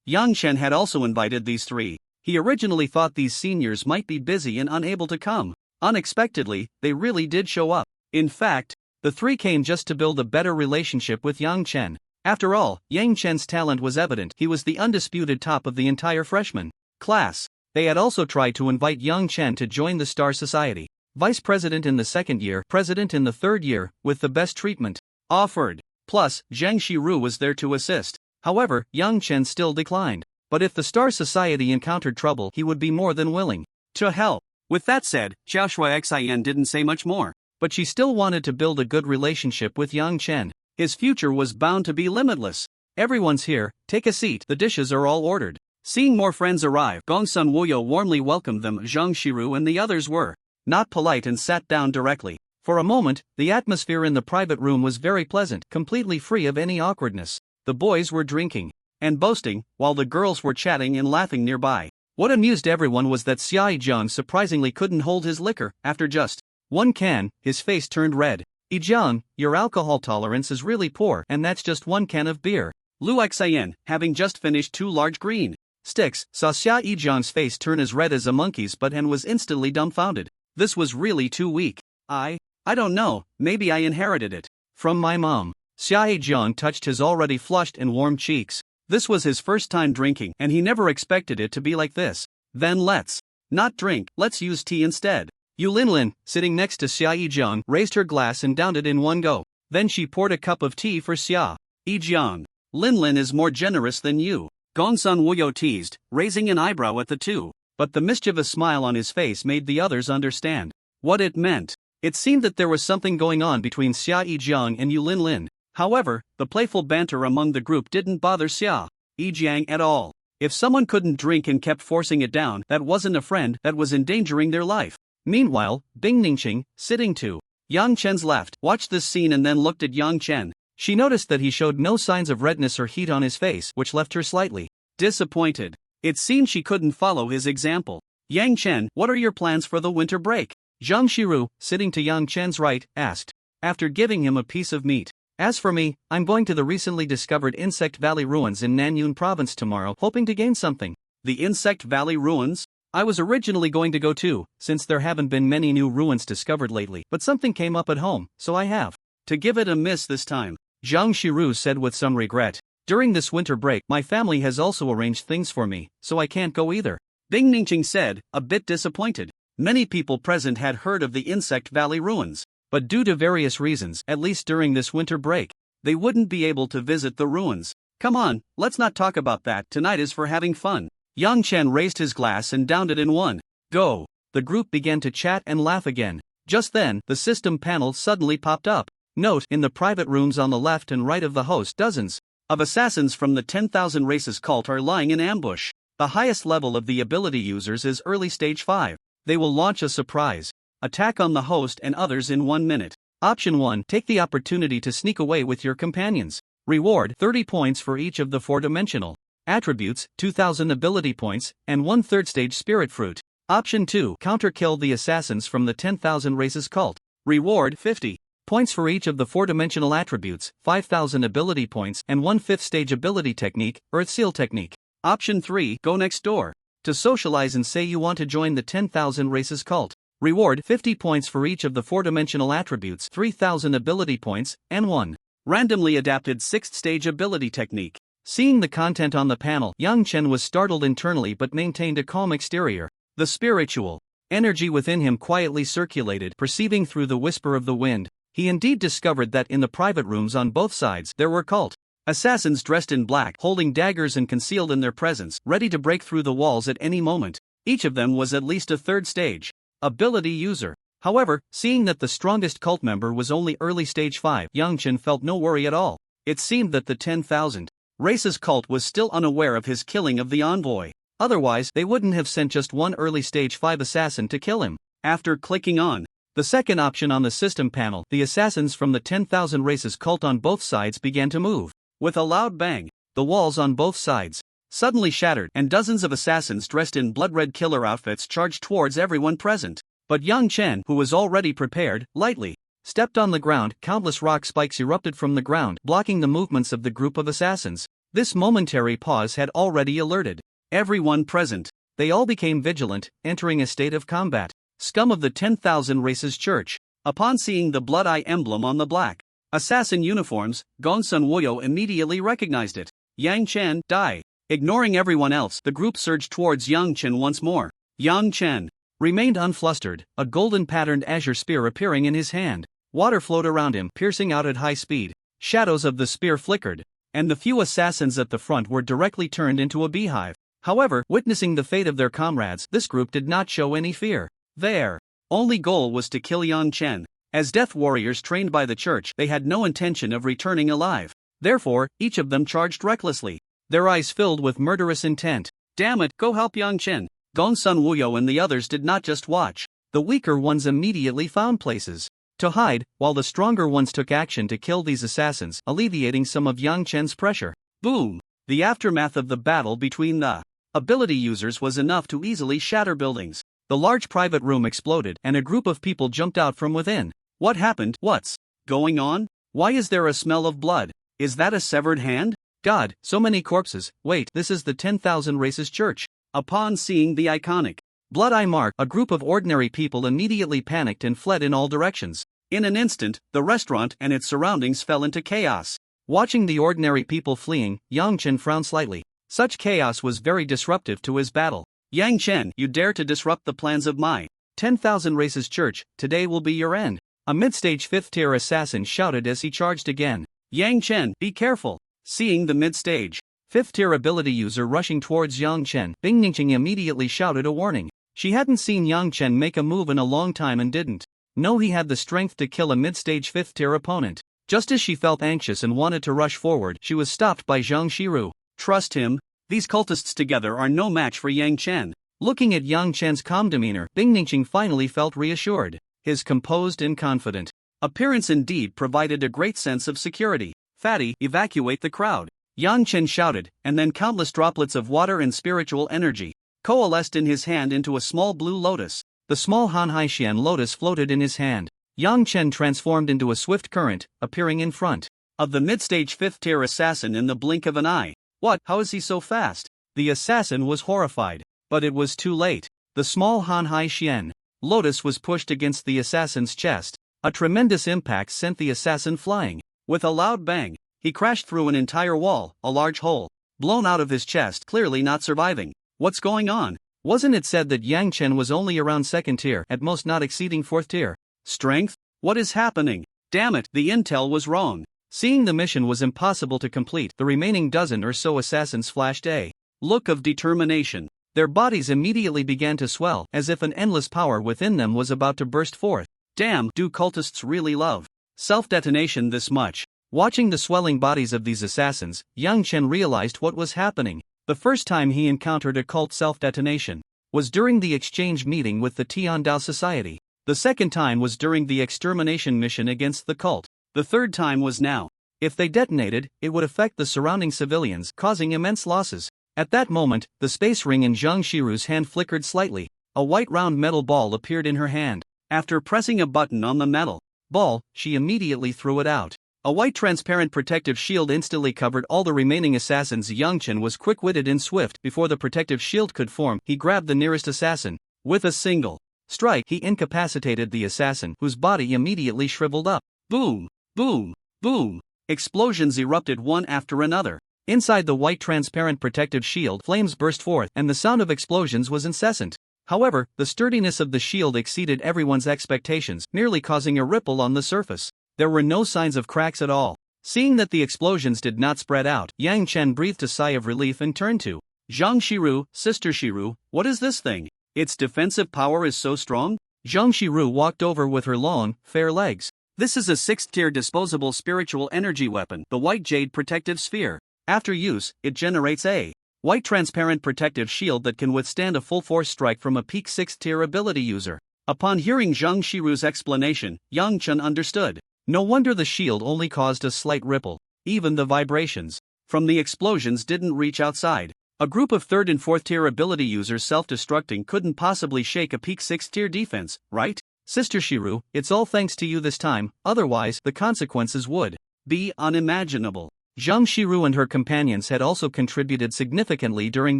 Yang Chen had also invited these 3. He originally thought these seniors might be busy and unable to come. Unexpectedly, they really did show up. In fact, the 3 came just to build a better relationship with Yang Chen. After all, Yang Chen's talent was evident. He was the undisputed top of the entire freshman class. They had also tried to invite Yang Chen to join the Star Society. Vice president in the 2nd year, president in the 3rd year, with the best treatment offered. Plus, Zhang Shiru was there to assist. However, Yang Chen still declined. But if the Star Society encountered trouble, he would be more than willing to help. With that said, Xiao Shui Xian didn't say much more. But she still wanted to build a good relationship with Yang Chen. His future was bound to be limitless. Everyone's here, take a seat, the dishes are all ordered. Seeing more friends arrive, Gongsun Wuyo warmly welcomed them. Zhang Shiru and the others were not polite and sat down directly. For a moment, the atmosphere in the private room was very pleasant, completely free of any awkwardness. The boys were drinking and boasting, while the girls were chatting and laughing nearby. What amused everyone was that Xiai Zhang surprisingly couldn't hold his liquor. After just one can, his face turned red. Ijiang, your alcohol tolerance is really poor, and that's just one can of beer. Lu Xian, having just finished 2 large green sticks, saw Xia Yijiang's face turn as red as a monkey's butt and was instantly dumbfounded. This was really too weak. I don't know, maybe I inherited it from my mom. Xia Yijiang touched his already flushed and warm cheeks. This was his first time drinking, and he never expected it to be like this. Then let's not drink, let's use tea instead. Yu Linlin, sitting next to Xia Yijiang, raised her glass and downed it in one go. Then she poured a cup of tea for Xia Yijiang. Linlin is more generous than you, Gongsun Wuyo teased, raising an eyebrow at the two. But the mischievous smile on his face made the others understand what it meant. It seemed that there was something going on between Xia Yijiang and Yu Linlin. However, the playful banter among the group didn't bother Xia Yijiang at all. If someone couldn't drink and kept forcing it down, that wasn't a friend, that was endangering their life. Meanwhile, Bing Ningqing, sitting to Yang Chen's left, watched this scene and then looked at Yang Chen. She noticed that he showed no signs of redness or heat on his face, which left her slightly disappointed. It seemed she couldn't follow his example. Yang Chen, what are your plans for the winter break? Zhang Shiru, sitting to Yang Chen's right, asked, after giving him a piece of meat. As for me, I'm going to the recently discovered Insect Valley ruins in Nanyun province tomorrow, hoping to gain something. The Insect Valley ruins? I was originally going to go too, since there haven't been many new ruins discovered lately, but something came up at home, so I have to give it a miss this time. Zhang Shiru said with some regret. During this winter break, my family has also arranged things for me, so I can't go either. Bing Ningqing said, a bit disappointed. Many people present had heard of the Insect Valley ruins, but due to various reasons, at least during this winter break, they wouldn't be able to visit the ruins. Come on, let's not talk about that, tonight is for having fun. Yang Chen raised his glass and downed it in one go. The group began to chat and laugh again. Just then, the system panel suddenly popped up. Note, in the private rooms on the left and right of the host, dozens of assassins from the 10,000 races cult are lying in ambush. The highest level of the ability users is early stage 5. They will launch a surprise attack on the host and others in 1 minute. Option 1. Take the opportunity to sneak away with your companions. Reward 30 points for each of the 4-dimensional attributes, 2,000 ability points, and 1 third-stage spirit fruit. Option 2. Counter-kill the assassins from the 10,000 races cult. Reward 50 points for each of the 4-dimensional attributes, 5,000 ability points, and 1 5th-stage ability technique, Earth Seal technique. Option 3. Go next door to socialize and say you want to join the 10,000 races cult. Reward 50 points for each of the 4-dimensional attributes, 3,000 ability points, and 1 randomly adapted 6th-stage ability technique. Seeing the content on the panel, Yang Chen was startled internally but maintained a calm exterior. The spiritual energy within him quietly circulated, perceiving through the whisper of the wind. He indeed discovered that in the private rooms on both sides there were cult assassins dressed in black, holding daggers and concealed in their presence, ready to break through the walls at any moment. Each of them was at least a 3rd-stage ability user. However, seeing that the strongest cult member was only early stage 5, Yang Chen felt no worry at all. It seemed that the 10,000 races cult was still unaware of his killing of the envoy. Otherwise, they wouldn't have sent just one early stage 5 assassin to kill him. After clicking on the second option on the system panel, the assassins from the 10,000 races cult on both sides began to move. With a loud bang, the walls on both sides suddenly shattered, and dozens of assassins dressed in blood-red killer outfits charged towards everyone present. But Yang Chen, who was already prepared, lightly stepped on the ground. Countless rock spikes erupted from the ground, blocking the movements of the group of assassins. This momentary pause had already alerted everyone present. They all became vigilant, entering a state of combat. Scum of the 10,000 races church. Upon seeing the blood eye emblem on the black assassin uniforms, Gongsun Wuyo immediately recognized it. Yang Chen, die. Ignoring everyone else, the group surged towards Yang Chen once more. Yang Chen remained unflustered, a golden patterned azure spear appearing in his hand. Water flowed around him, piercing out at high speed. Shadows of the spear flickered, and the few assassins at the front were directly turned into a beehive. However, witnessing the fate of their comrades, this group did not show any fear. Their only goal was to kill Yang Chen. As death warriors trained by the church, they had no intention of returning alive. Therefore, each of them charged recklessly, their eyes filled with murderous intent. Damn it, go help Yang Chen. Gongsun Wuyo and the others did not just watch. The weaker ones immediately found places to hide, while the stronger ones took action to kill these assassins, alleviating some of Yang Chen's pressure. Boom! The aftermath of the battle between the ability users was enough to easily shatter buildings. The large private room exploded, and a group of people jumped out from within. What happened? What's going on? Why is there a smell of blood? Is that a severed hand? God, so many corpses. Wait, this is the 10,000 Races Church. Upon seeing the iconic blood eye mark, a group of ordinary people immediately panicked and fled in all directions. In an instant, the restaurant and its surroundings fell into chaos. Watching the ordinary people fleeing, Yang Chen frowned slightly. Such chaos was very disruptive to his battle. Yang Chen, you dare to disrupt the plans of my 10,000 Races Church, today will be your end. A mid-stage 5th-tier assassin shouted as he charged again. Yang Chen, be careful. Seeing the mid-stage 5th-tier ability user rushing towards Yang Chen, Bing Ningqing immediately shouted a warning. She hadn't seen Yang Chen make a move in a long time and didn't know he had the strength to kill a mid-stage 5th-tier opponent. Just as she felt anxious and wanted to rush forward, she was stopped by Zhang Shiru. Trust him. These cultists together are no match for Yang Chen. Looking at Yang Chen's calm demeanor, Bing Ningqing finally felt reassured. His composed and confident appearance indeed provided a great sense of security. Fatty, evacuate the crowd. Yang Chen shouted, and then countless droplets of water and spiritual energy coalesced in his hand into a small blue lotus. The small Hanhaixian lotus floated in his hand. Yang Chen transformed into a swift current, appearing in front of the mid-stage 5th-tier assassin in the blink of an eye. What? How is he so fast? The assassin was horrified. But it was too late. The small Hanhaixian lotus was pushed against the assassin's chest. A tremendous impact sent the assassin flying. With a loud bang, he crashed through an entire wall, a large hole blown out of his chest, clearly not surviving. What's going on? Wasn't it said that Yang Chen was only around 2nd tier, at most not exceeding 4th tier? Strength? What is happening? Damn it, the intel was wrong. Seeing the mission was impossible to complete, the remaining dozen or so assassins flashed a look of determination. Their bodies immediately began to swell, as if an endless power within them was about to burst forth. Damn, do cultists really love self-detonation this much? Watching the swelling bodies of these assassins, Yang Chen realized what was happening. The first time he encountered a cult self-detonation was during the exchange meeting with the Tiandao Society. The second time was during the extermination mission against the cult. The third time was now. If they detonated, it would affect the surrounding civilians, causing immense losses. At that moment, the space ring in Zhang Shiru's hand flickered slightly. A white round metal ball appeared in her hand. After pressing a button on the metal ball, she immediately threw it out. A white transparent protective shield instantly covered all the remaining assassins. Yang Chen was quick-witted and swift. Before the protective shield could form, he grabbed the nearest assassin. With a single strike, he incapacitated the assassin, whose body immediately shriveled up. Boom! Boom! Boom! Explosions erupted one after another. Inside the white transparent protective shield, flames burst forth, and the sound of explosions was incessant. However, the sturdiness of the shield exceeded everyone's expectations, nearly causing a ripple on the surface. There were no signs of cracks at all. Seeing that the explosions did not spread out, Yang Chen breathed a sigh of relief and turned to Zhang Shiru. Sister Shiru, what is this thing? Its defensive power is so strong? Zhang Shiru walked over with her long, fair legs. This is a 6th-tier disposable spiritual energy weapon, the White Jade Protective Sphere. After use, it generates a white transparent protective shield that can withstand a full-force strike from a peak 6th-tier ability user. Upon hearing Zhang Shiru's explanation, Yang Chen understood. No wonder the shield only caused a slight ripple. Even the vibrations from the explosions didn't reach outside. A group of 3rd and 4th tier ability users self-destructing couldn't possibly shake a peak 6th tier defense, right? Sister Shiru, it's all thanks to you this time, otherwise the consequences would be unimaginable. Zhang Shiru and her companions had also contributed significantly during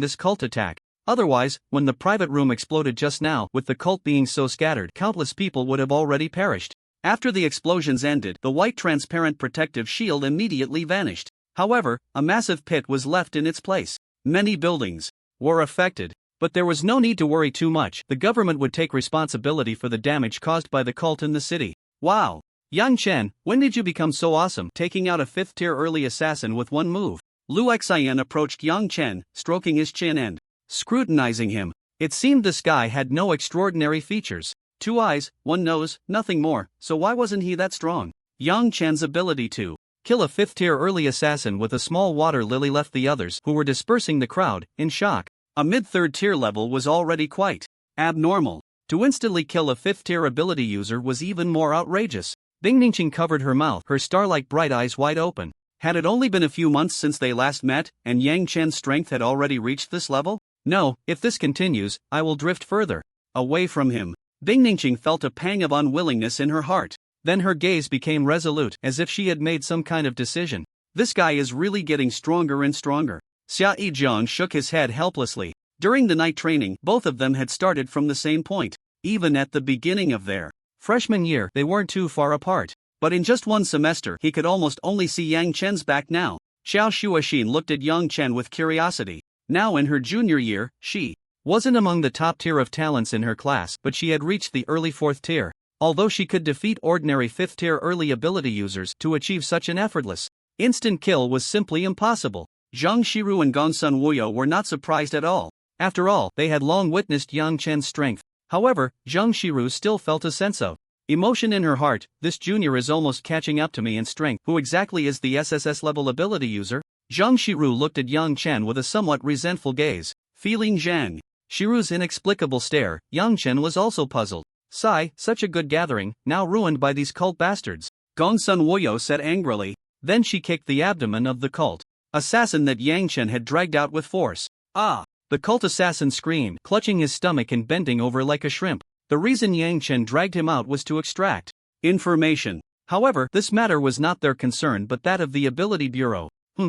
this cult attack. Otherwise, when the private room exploded just now, with the cult being so scattered, countless people would have already perished. After the explosions ended, the white transparent protective shield immediately vanished. However, a massive pit was left in its place. Many buildings were affected, but there was no need to worry too much. The government would take responsibility for the damage caused by the cult in the city. Wow! Yang Chen, when did you become so awesome, taking out a 5th-tier early assassin with one move? Lu Xian approached Yang Chen, stroking his chin and scrutinizing him. It seemed this guy had no extraordinary features. 2 eyes, 1 nose, nothing more, so why wasn't he that strong? Yang Chen's ability to kill a 5th-tier early assassin with a small water lily left the others, who were dispersing the crowd, in shock. A mid-3rd tier level was already quite abnormal. To instantly kill a 5th-tier ability user was even more outrageous. Bing Ningqing covered her mouth, her star-like bright eyes wide open. Had it only been a few months since they last met, and Yang Chen's strength had already reached this level? No, if this continues, I will drift further away from him. Bing Ningqing felt a pang of unwillingness in her heart. Then her gaze became resolute, as if she had made some kind of decision. This guy is really getting stronger and stronger. Xia Yijiang shook his head helplessly. During the night training, both of them had started from the same point. Even at the beginning of their freshman year, they weren't too far apart. But in just one semester, he could almost only see Yang Chen's back now. Xiao Shuoxin looked at Yang Chen with curiosity. Now in her junior year, she wasn't among the top tier of talents in her class, but she had reached the early 4th tier. Although she could defeat ordinary 5th tier early ability users, to achieve such an effortless instant kill was simply impossible. Zhang Shiru and Gongsun Wuyo were not surprised at all. After all, they had long witnessed Yang Chen's strength. However, Zhang Shiru still felt a sense of emotion in her heart. This junior is almost catching up to me in strength. Who exactly is the SSS level ability user? Zhang Shiru looked at Yang Chen with a somewhat resentful gaze. Feeling Zhang Shiru's inexplicable stare, Yang Chen was also puzzled. Sigh, such a good gathering, now ruined by these cult bastards. Gongsun Wuyo said angrily. Then she kicked the abdomen of the cult assassin that Yang Chen had dragged out with force. Ah! The cult assassin screamed, clutching his stomach and bending over like a shrimp. The reason Yang Chen dragged him out was to extract information. However, this matter was not their concern but that of the Ability Bureau.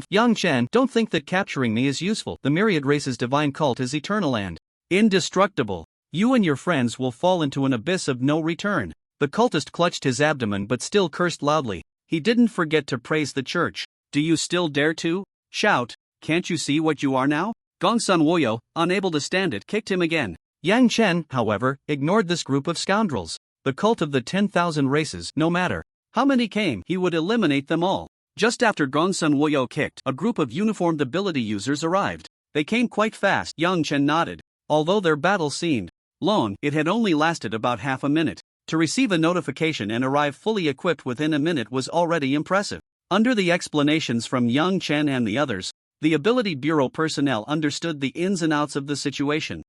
Yang Chen, don't think that capturing me is useful. The Myriad Race's divine cult is eternal and indestructible. You and your friends will fall into an abyss of no return. The cultist clutched his abdomen but still cursed loudly. He didn't forget to praise the church. Do you still dare to shout? Can't you see what you are now? Gongsun Wuyo, unable to stand it, kicked him again. Yang Chen, however, ignored this group of scoundrels. The cult of the 10,000 races, no matter how many came, he would eliminate them all. Just after Gongsun Wuyo kicked, a group of uniformed ability users arrived. They came quite fast. Yang Chen nodded. Although their battle seemed long, it had only lasted about half a minute. To receive a notification and arrive fully equipped within a minute was already impressive. Under the explanations from Yang Chen and the others, the Ability Bureau personnel understood the ins and outs of the situation.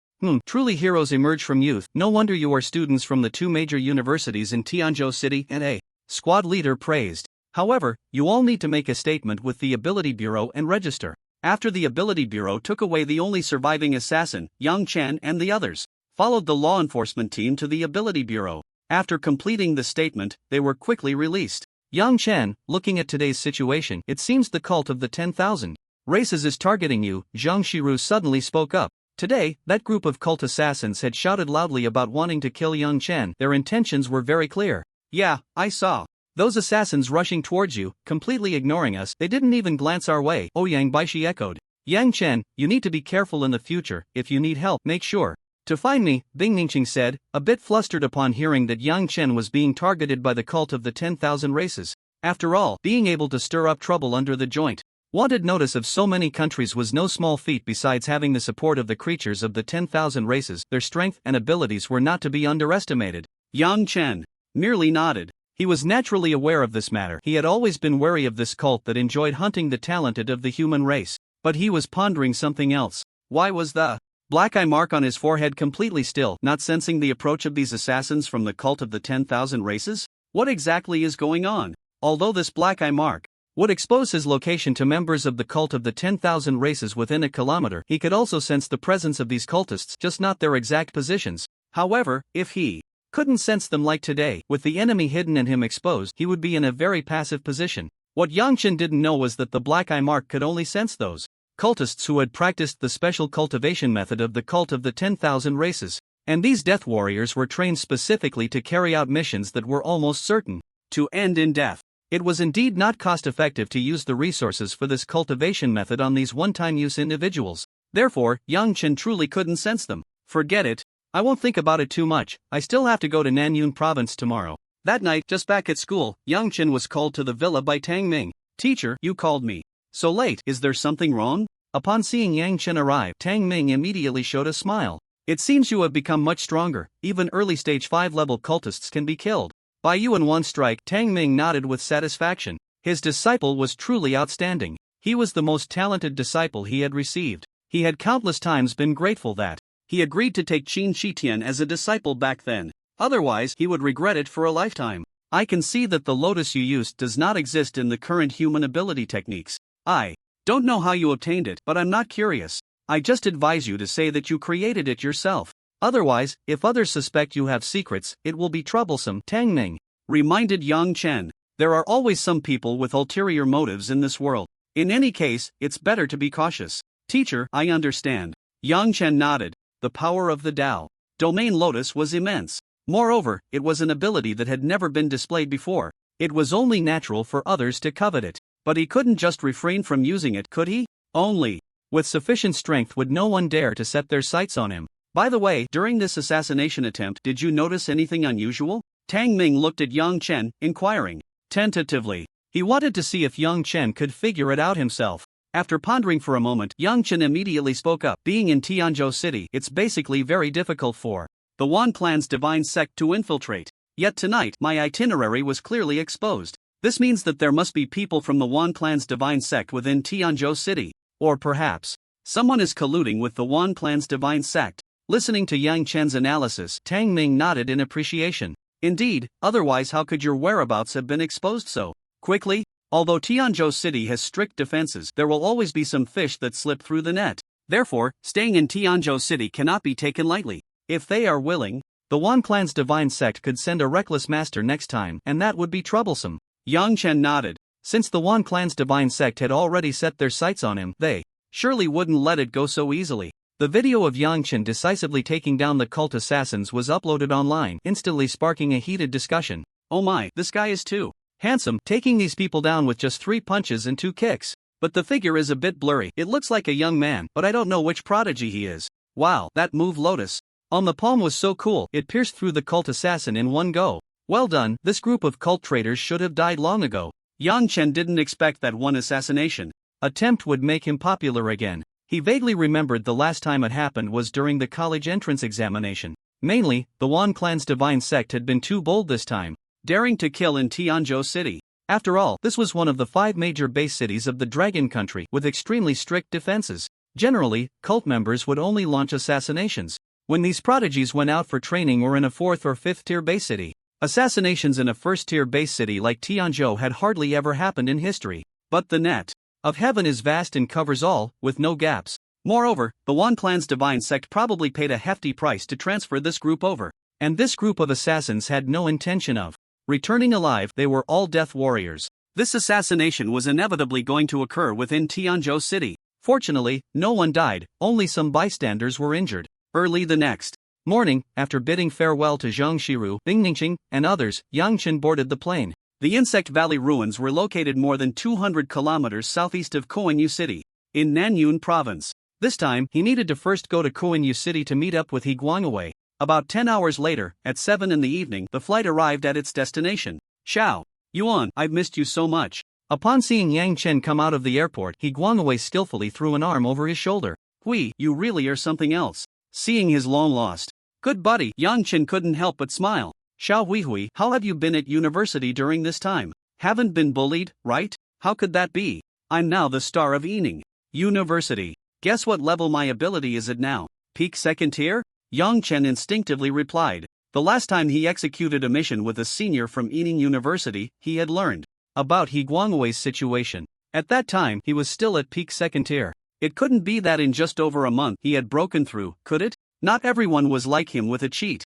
Truly heroes emerge from youth. No wonder you are students from the 2 major universities in Tianzhou City, and a squad leader praised. However, you all need to make a statement with the Ability Bureau and register. After the Ability Bureau took away the only surviving assassin, Yang Chen and the others followed the law enforcement team to the Ability Bureau. After completing the statement, they were quickly released. Yang Chen, looking at today's situation, it seems the cult of the 10,000 races is targeting you. Zhang Shiru suddenly spoke up. Today, that group of cult assassins had shouted loudly about wanting to kill Yang Chen. Their intentions were very clear. Yeah, I saw those assassins rushing towards you, completely ignoring us. They didn't even glance our way. Ouyang Baishi echoed. Yang Chen, you need to be careful in the future. If you need help, make sure to find me, Bing Ningqing said, a bit flustered upon hearing that Yang Chen was being targeted by the cult of the 10,000 races. After all, being able to stir up trouble under the joint wanted notice of so many countries was no small feat. Besides having the support of the creatures of the 10,000 races, their strength and abilities were not to be underestimated. Yang Chen merely nodded. He was naturally aware of this matter. He had always been wary of this cult that enjoyed hunting the talented of the human race. But he was pondering something else. Why was the black eye mark on his forehead completely still, not sensing the approach of these assassins from the cult of the 10,000 races? What exactly is going on? Although this black eye mark would expose his location to members of the cult of the 10,000 races within a kilometer, he could also sense the presence of these cultists, just not their exact positions. However, if he couldn't sense them like today, with the enemy hidden and him exposed, he would be in a very passive position. What Yang Chen didn't know was that the black eye mark could only sense those cultists who had practiced the special cultivation method of the cult of the 10,000 races. And these death warriors were trained specifically to carry out missions that were almost certain to end in death. It was indeed not cost-effective to use the resources for this cultivation method on these one-time use individuals. Therefore, Yang Chen truly couldn't sense them. Forget it. I won't think about it too much. I still have to go to Nanyun province tomorrow. That night, just back at school, Yang Chen was called to the villa by Tang Ming. Teacher, you called me so late. Is there something wrong? Upon seeing Yang Chen arrive, Tang Ming immediately showed a smile. It seems you have become much stronger. Even early stage 5 level cultists can be killed by you in one strike. Tang Ming nodded with satisfaction. His disciple was truly outstanding. He was the most talented disciple he had received. He had countless times been grateful that he agreed to take Qin Shitian as a disciple back then. Otherwise, he would regret it for a lifetime. I can see that the lotus you used does not exist in the current human ability techniques. I don't know how you obtained it, but I'm not curious. I just advise you to say that you created it yourself. Otherwise, if others suspect you have secrets, it will be troublesome. Tang Ming reminded Yang Chen. There are always some people with ulterior motives in this world. In any case, it's better to be cautious. Teacher, I understand. Yang Chen nodded. The power of the Tao Domain Lotus was immense. Moreover, it was an ability that had never been displayed before. It was only natural for others to covet it. But he couldn't just refrain from using it, could he? Only with sufficient strength would no one dare to set their sights on him. By the way, during this assassination attempt, did you notice anything unusual? Tang Ming looked at Yang Chen, inquiring. Tentatively. He wanted to see if Yang Chen could figure it out himself. After pondering for a moment, Yang Chen immediately spoke up. Being in Tianzhou City, it's basically very difficult for the Wan clan's divine sect to infiltrate. Yet tonight, my itinerary was clearly exposed. This means that there must be people from the Wan clan's divine sect within Tianzhou City. Or perhaps, someone is colluding with the Wan clan's divine sect. Listening to Yang Chen's analysis, Tang Ming nodded in appreciation. Indeed, otherwise how could your whereabouts have been exposed so quickly? Although Tianzhou City has strict defenses, there will always be some fish that slip through the net. Therefore, staying in Tianzhou City cannot be taken lightly. If they are willing, the Wan clan's divine sect could send a reckless master next time, and that would be troublesome. Yang Chen nodded. Since the Wan clan's divine sect had already set their sights on him, they surely wouldn't let it go so easily. The video of Yang Chen decisively taking down the cult assassins was uploaded online, instantly sparking a heated discussion. Oh my, this guy is too handsome, taking these people down with just 3 punches and 2 kicks. But the figure is a bit blurry. It looks like a young man, but I don't know which prodigy he is. Wow, that move Lotus on the palm was so cool, it pierced through the cult assassin in one go. Well done, this group of cult traitors should have died long ago. Yang Chen didn't expect that one assassination attempt would make him popular again. He vaguely remembered the last time it happened was during the college entrance examination. Mainly, the Wan clan's divine sect had been too bold this time, daring to kill in Tianzhou City. After all, this was one of the 5 major base cities of the Dragon Country with extremely strict defenses. Generally, cult members would only launch assassinations when these prodigies went out for training or in a 4th or 5th tier base city. Assassinations in a 1st tier base city like Tianzhou had hardly ever happened in history. But the net of heaven is vast and covers all, with no gaps. Moreover, the Wan clan's divine sect probably paid a hefty price to transfer this group over. And this group of assassins had no intention of returning alive. They were all death warriors. This assassination was inevitably going to occur within Tianzhou City. Fortunately, no one died, only some bystanders were injured. Early the next morning, after bidding farewell to Zhang Shiru, Bing Ningqing, and others, Yang Chen boarded the plane. The Insect Valley ruins were located more than 200 kilometers southeast of Koinyu City, in Nanyun Province. This time, he needed to first go to Koinyu City to meet up with He Guangwei. About 10 hours later, at 7 in the evening, the flight arrived at its destination. Xiao Yuan, I've missed you so much. Upon seeing Yang Chen come out of the airport, He Guangwei skillfully threw an arm over his shoulder. Hui, you really are something else. Seeing his long-lost good buddy, Yang Chen couldn't help but smile. Xiao Huihui, how have you been at university during this time? Haven't been bullied, right? How could that be? I'm now the star of Yining University. Guess what level my ability is at now? Peak 2nd tier? Yang Chen instinctively replied. The last time he executed a mission with a senior from Yining University, he had learned about He Guangwei's situation. At that time, he was still at peak 2nd tier. It couldn't be that in just over a month he had broken through, could it? Not everyone was like him with a cheat.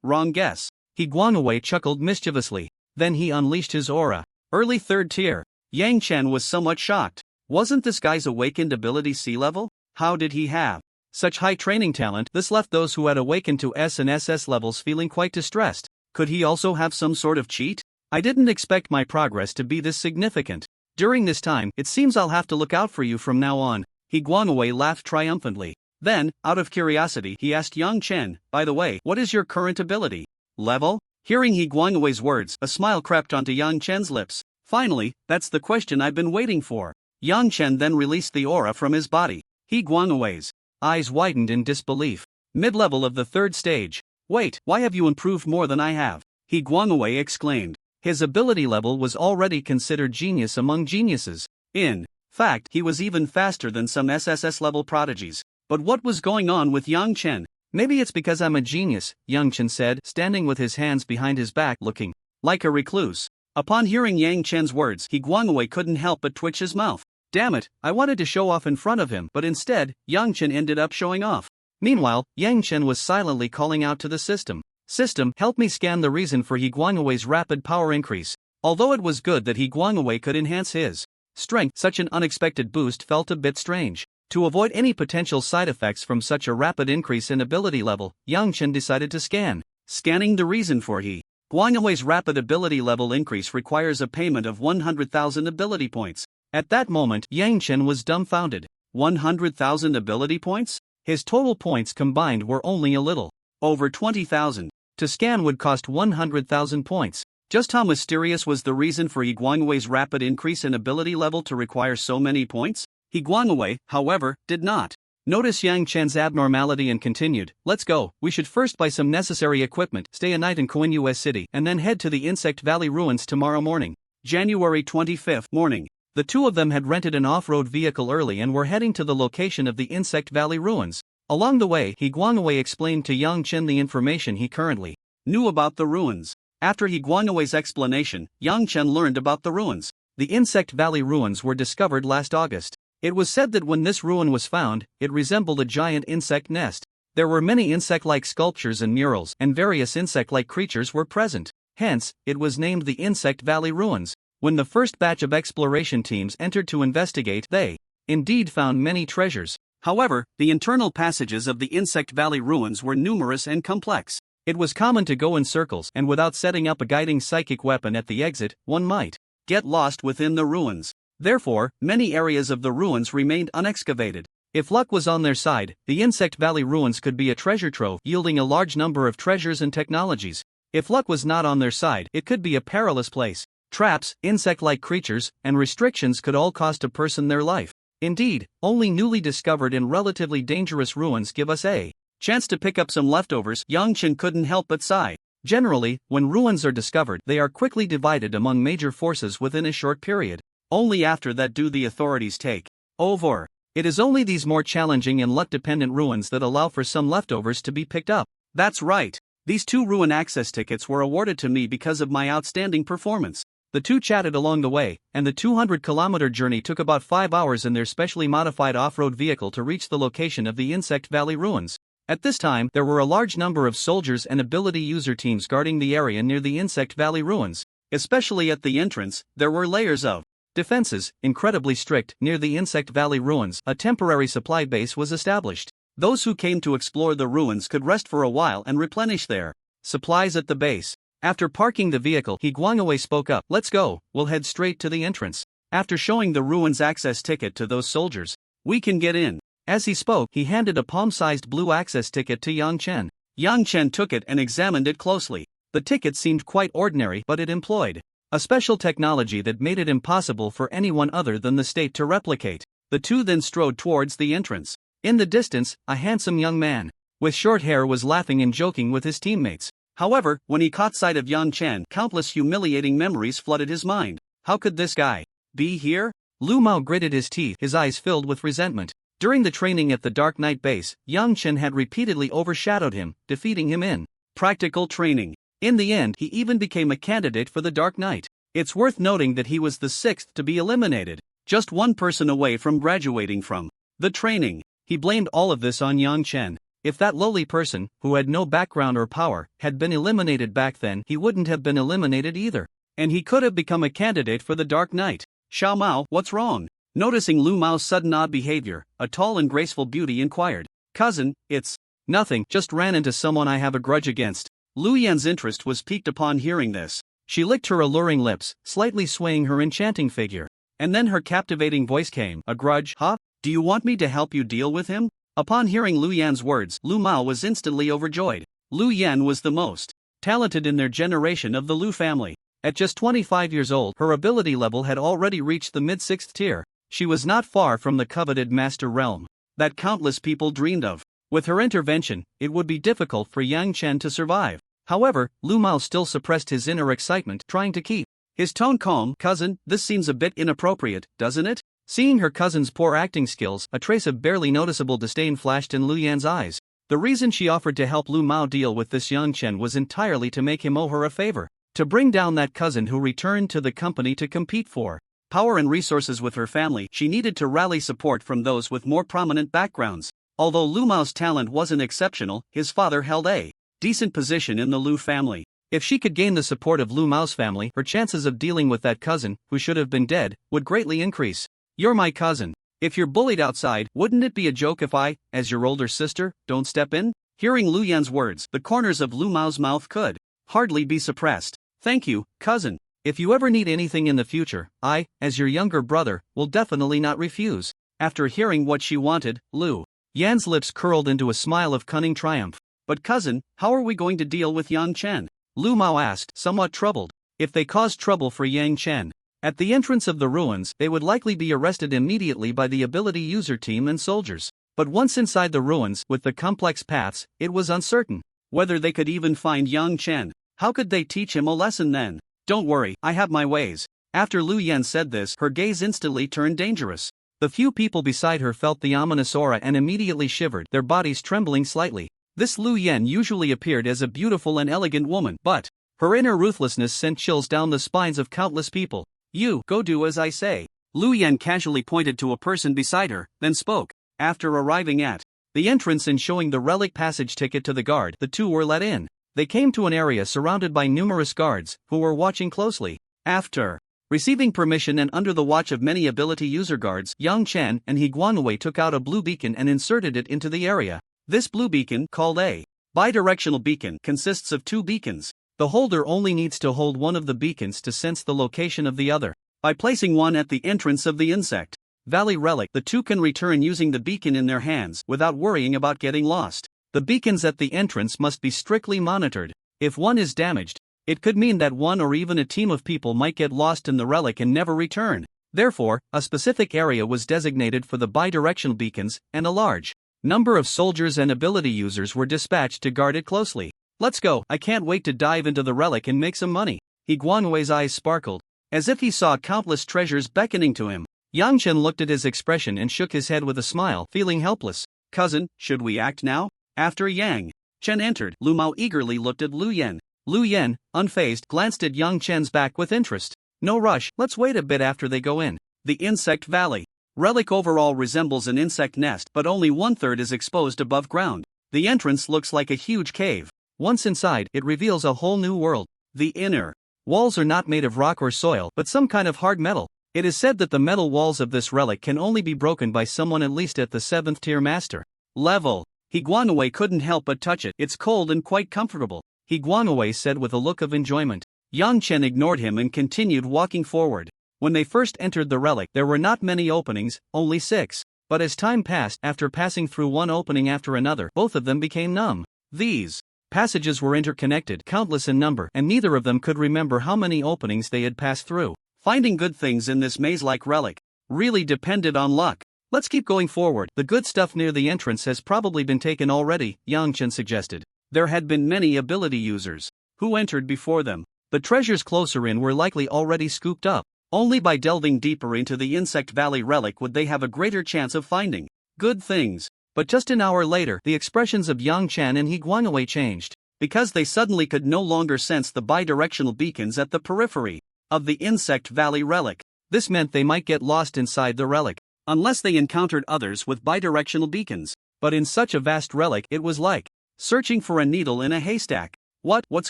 Wrong guess. He Guangwei chuckled mischievously. Then he unleashed his aura. Early 3rd tier. Yang Chen was somewhat shocked. Wasn't this guy's awakened ability sea level? How did he have such high training talent? This left those who had awakened to S and SS levels feeling quite distressed. Could he also have some sort of cheat? I didn't expect my progress to be this significant. During this time, it seems I'll have to look out for you from now on. He Guangwei laughed triumphantly. Then, out of curiosity, he asked Yang Chen, by the way, what is your current ability level? Hearing He Guangwei's words, a smile crept onto Yang Chen's lips. Finally, that's the question I've been waiting for. Yang Chen then released the aura from his body. He Guangwei's eyes widened in disbelief. Mid-level of the 3rd stage. Wait, why have you improved more than I have? He Guangwei exclaimed. His ability level was already considered genius among geniuses. In fact, he was even faster than some SSS level prodigies. But what was going on with Yang Chen? Maybe it's because I'm a genius, Yang Chen said, standing with his hands behind his back looking like a recluse. Upon hearing Yang Chen's words, He Guangwei couldn't help but twitch his mouth. Damn it, I wanted to show off in front of him, but instead, Yang Chen ended up showing off. Meanwhile, Yang Chen was silently calling out to the system. System, help me scan the reason for He Guangwei's rapid power increase. Although it was good that He Guangwei could enhance his strength, such an unexpected boost felt a bit strange. To avoid any potential side effects from such a rapid increase in ability level, Yang Chen decided to scan. Scanning the reason for He Guangwei's rapid ability level increase requires a payment of 100,000 ability points. At that moment, Yang Chen was dumbfounded. 100,000 ability points? His total points combined were only a little over 20,000. To scan would cost 100,000 points. Just how mysterious was the reason for He Guangwei's rapid increase in ability level to require so many points? He Guangwei, however, did not notice Yang Chen's abnormality and continued, "Let's go, we should first buy some necessary equipment, stay a night in Coinyue City, and then head to the Insect Valley ruins tomorrow morning." January 25th morning. The two of them had rented an off-road vehicle early and were heading to the location of the Insect Valley ruins. Along the way, He Guangwei explained to Yang Chen the information he currently knew about the ruins. After He Guangwei's explanation, Yang Chen learned about the ruins. The Insect Valley ruins were discovered last August. It was said that when this ruin was found, it resembled a giant insect nest. There were many insect-like sculptures and murals, and various insect-like creatures were present. Hence, it was named the Insect Valley Ruins. When the first batch of exploration teams entered to investigate, they indeed found many treasures. However, the internal passages of the Insect Valley ruins were numerous and complex. It was common to go in circles, and without setting up a guiding psychic weapon at the exit, one might get lost within the ruins. Therefore, many areas of the ruins remained unexcavated. If luck was on their side, the Insect Valley ruins could be a treasure trove, yielding a large number of treasures and technologies. If luck was not on their side, it could be a perilous place. Traps, insect-like creatures, and restrictions could all cost a person their life. Indeed, only newly discovered and relatively dangerous ruins give us a chance to pick up some leftovers. Yang Chen couldn't help but sigh. Generally, when ruins are discovered, they are quickly divided among major forces within a short period. Only after that do the authorities take over. It is only these more challenging and luck-dependent ruins that allow for some leftovers to be picked up. That's right. These 2 ruin access tickets were awarded to me because of my outstanding performance. The two chatted along the way, and the 200-kilometer journey took about 5 hours in their specially modified off-road vehicle to reach the location of the Insect Valley ruins. At this time, there were a large number of soldiers and ability user teams guarding the area near the Insect Valley ruins. Especially at the entrance, there were layers of defenses, incredibly strict. Near the Insect Valley ruins, a temporary supply base was established. Those who came to explore the ruins could rest for a while and replenish their supplies at the base. After parking the vehicle, He Guangwei spoke up, "Let's go, we'll head straight to the entrance." After showing the ruins access ticket to those soldiers, "We can get in." As he spoke, he handed a palm-sized blue access ticket to Yang Chen. Yang Chen took it and examined it closely. The ticket seemed quite ordinary, but it employed a special technology that made it impossible for anyone other than the state to replicate. The two then strode towards the entrance. In the distance, a handsome young man with short hair was laughing and joking with his teammates. However, when he caught sight of Yang Chen, countless humiliating memories flooded his mind. How could this guy be here? Lu Mao gritted his teeth, his eyes filled with resentment. During the training at the Dark Knight base, Yang Chen had repeatedly overshadowed him, defeating him in practical training. In the end, he even became a candidate for the Dark Knight. It's worth noting that he was the 6th to be eliminated, just one person away from graduating from the training. He blamed all of this on Yang Chen. If that lowly person, who had no background or power, had been eliminated back then, he wouldn't have been eliminated either. And he could have become a candidate for the Dark Knight. "Xiao Mao, what's wrong?" Noticing Lu Mao's sudden odd behavior, a tall and graceful beauty inquired. "Cousin, it's nothing, just ran into someone I have a grudge against." Lu Yan's interest was piqued upon hearing this. She licked her alluring lips, slightly swaying her enchanting figure. And then her captivating voice came, "A grudge, huh? Do you want me to help you deal with him?" Upon hearing Lu Yan's words, Lu Mao was instantly overjoyed. Lu Yan was the most talented in their generation of the Lu family. At just 25 years old, her ability level had already reached the mid-6th tier. She was not far from the coveted master realm that countless people dreamed of. With her intervention, it would be difficult for Yang Chen to survive. However, Lu Mao still suppressed his inner excitement, trying to keep his tone calm. "Cousin, this seems a bit inappropriate, doesn't it?" Seeing her cousin's poor acting skills, a trace of barely noticeable disdain flashed in Lu Yan's eyes. The reason she offered to help Lu Mao deal with this Yang Chen was entirely to make him owe her a favor, to bring down that cousin who returned to the company to compete for power and resources with her family. She needed to rally support from those with more prominent backgrounds. Although Lu Mao's talent wasn't exceptional, his father held a decent position in the Lu family. If she could gain the support of Lu Mao's family, her chances of dealing with that cousin, who should have been dead, would greatly increase. You're my cousin. If you're bullied outside, wouldn't it be a joke if I, as your older sister, don't step in? Hearing Lu Yan's words, the corners of Lu Mao's mouth could hardly be suppressed. Thank you, cousin. If you ever need anything in the future, I, as your younger brother, will definitely not refuse. After hearing what she wanted, Lu Yan's lips curled into a smile of cunning triumph. But cousin, how are we going to deal with Yang Chen? Lu Mao asked, somewhat troubled. If they cause trouble for Yang Chen at the entrance of the ruins, they would likely be arrested immediately by the ability user team and soldiers. But once inside the ruins, with the complex paths, it was uncertain whether they could even find Yang Chen. How could they teach him a lesson then? Don't worry, I have my ways. After Lu Yan said this, her gaze instantly turned dangerous. The few people beside her felt the ominous aura and immediately shivered, their bodies trembling slightly. This Lu Yan usually appeared as a beautiful and elegant woman, but her inner ruthlessness sent chills down the spines of countless people. You, go do as I say. Lu Yan casually pointed to a person beside her, then spoke. After arriving at the entrance and showing the relic passage ticket to the guard, the two were let in. They came to an area surrounded by numerous guards, who were watching closely. After receiving permission and under the watch of many ability user guards, Yang Chen and He Guangwei took out a blue beacon and inserted it into the area. This blue beacon, called a bidirectional beacon, consists of two beacons. The holder only needs to hold one of the beacons to sense the location of the other. By placing one at the entrance of the Insect Valley relic, the two can return using the beacon in their hands without worrying about getting lost. The beacons at the entrance must be strictly monitored. If one is damaged, it could mean that one or even a team of people might get lost in the relic and never return. Therefore, a specific area was designated for the bidirectional beacons, and a large number of soldiers and ability users were dispatched to guard it closely. Let's go, I can't wait to dive into the relic and make some money. He Guangwei's eyes sparkled, as if he saw countless treasures beckoning to him. Yang Chen looked at his expression and shook his head with a smile, feeling helpless. Cousin, should we act now? After Yang Chen entered, Lu Mao eagerly looked at Lu Yan. Lu Yan, unfazed, glanced at Yang Chen's back with interest. No rush, let's wait a bit after they go in. The Insect Valley relic overall resembles an insect nest, but only 1/3 is exposed above ground. The entrance looks like a huge cave. Once inside, it reveals a whole new world. The inner walls are not made of rock or soil, but some kind of hard metal. It is said that the metal walls of this relic can only be broken by someone at least at the 7th tier master level. He Guangwei couldn't help but touch it. It's cold and quite comfortable, He Guangwei said with a look of enjoyment. Yang Chen ignored him and continued walking forward. When they first entered the relic, there were not many openings, only 6. But as time passed, after passing through one opening after another, both of them became numb. These passages were interconnected, countless in number, and neither of them could remember how many openings they had passed through. Finding good things in this maze-like relic really depended on luck. Let's keep going forward. The good stuff near the entrance has probably been taken already, Yang Chen suggested. There had been many ability users who entered before them. The treasures closer in were likely already scooped up. Only by delving deeper into the Insect Valley relic would they have a greater chance of finding good things. But just an hour later, the expressions of Yang Chen and He Guangwei changed, because they suddenly could no longer sense the bidirectional beacons at the periphery of the Insect Valley relic. This meant they might get lost inside the relic, unless they encountered others with bidirectional beacons. But in such a vast relic, it was like searching for a needle in a haystack. What's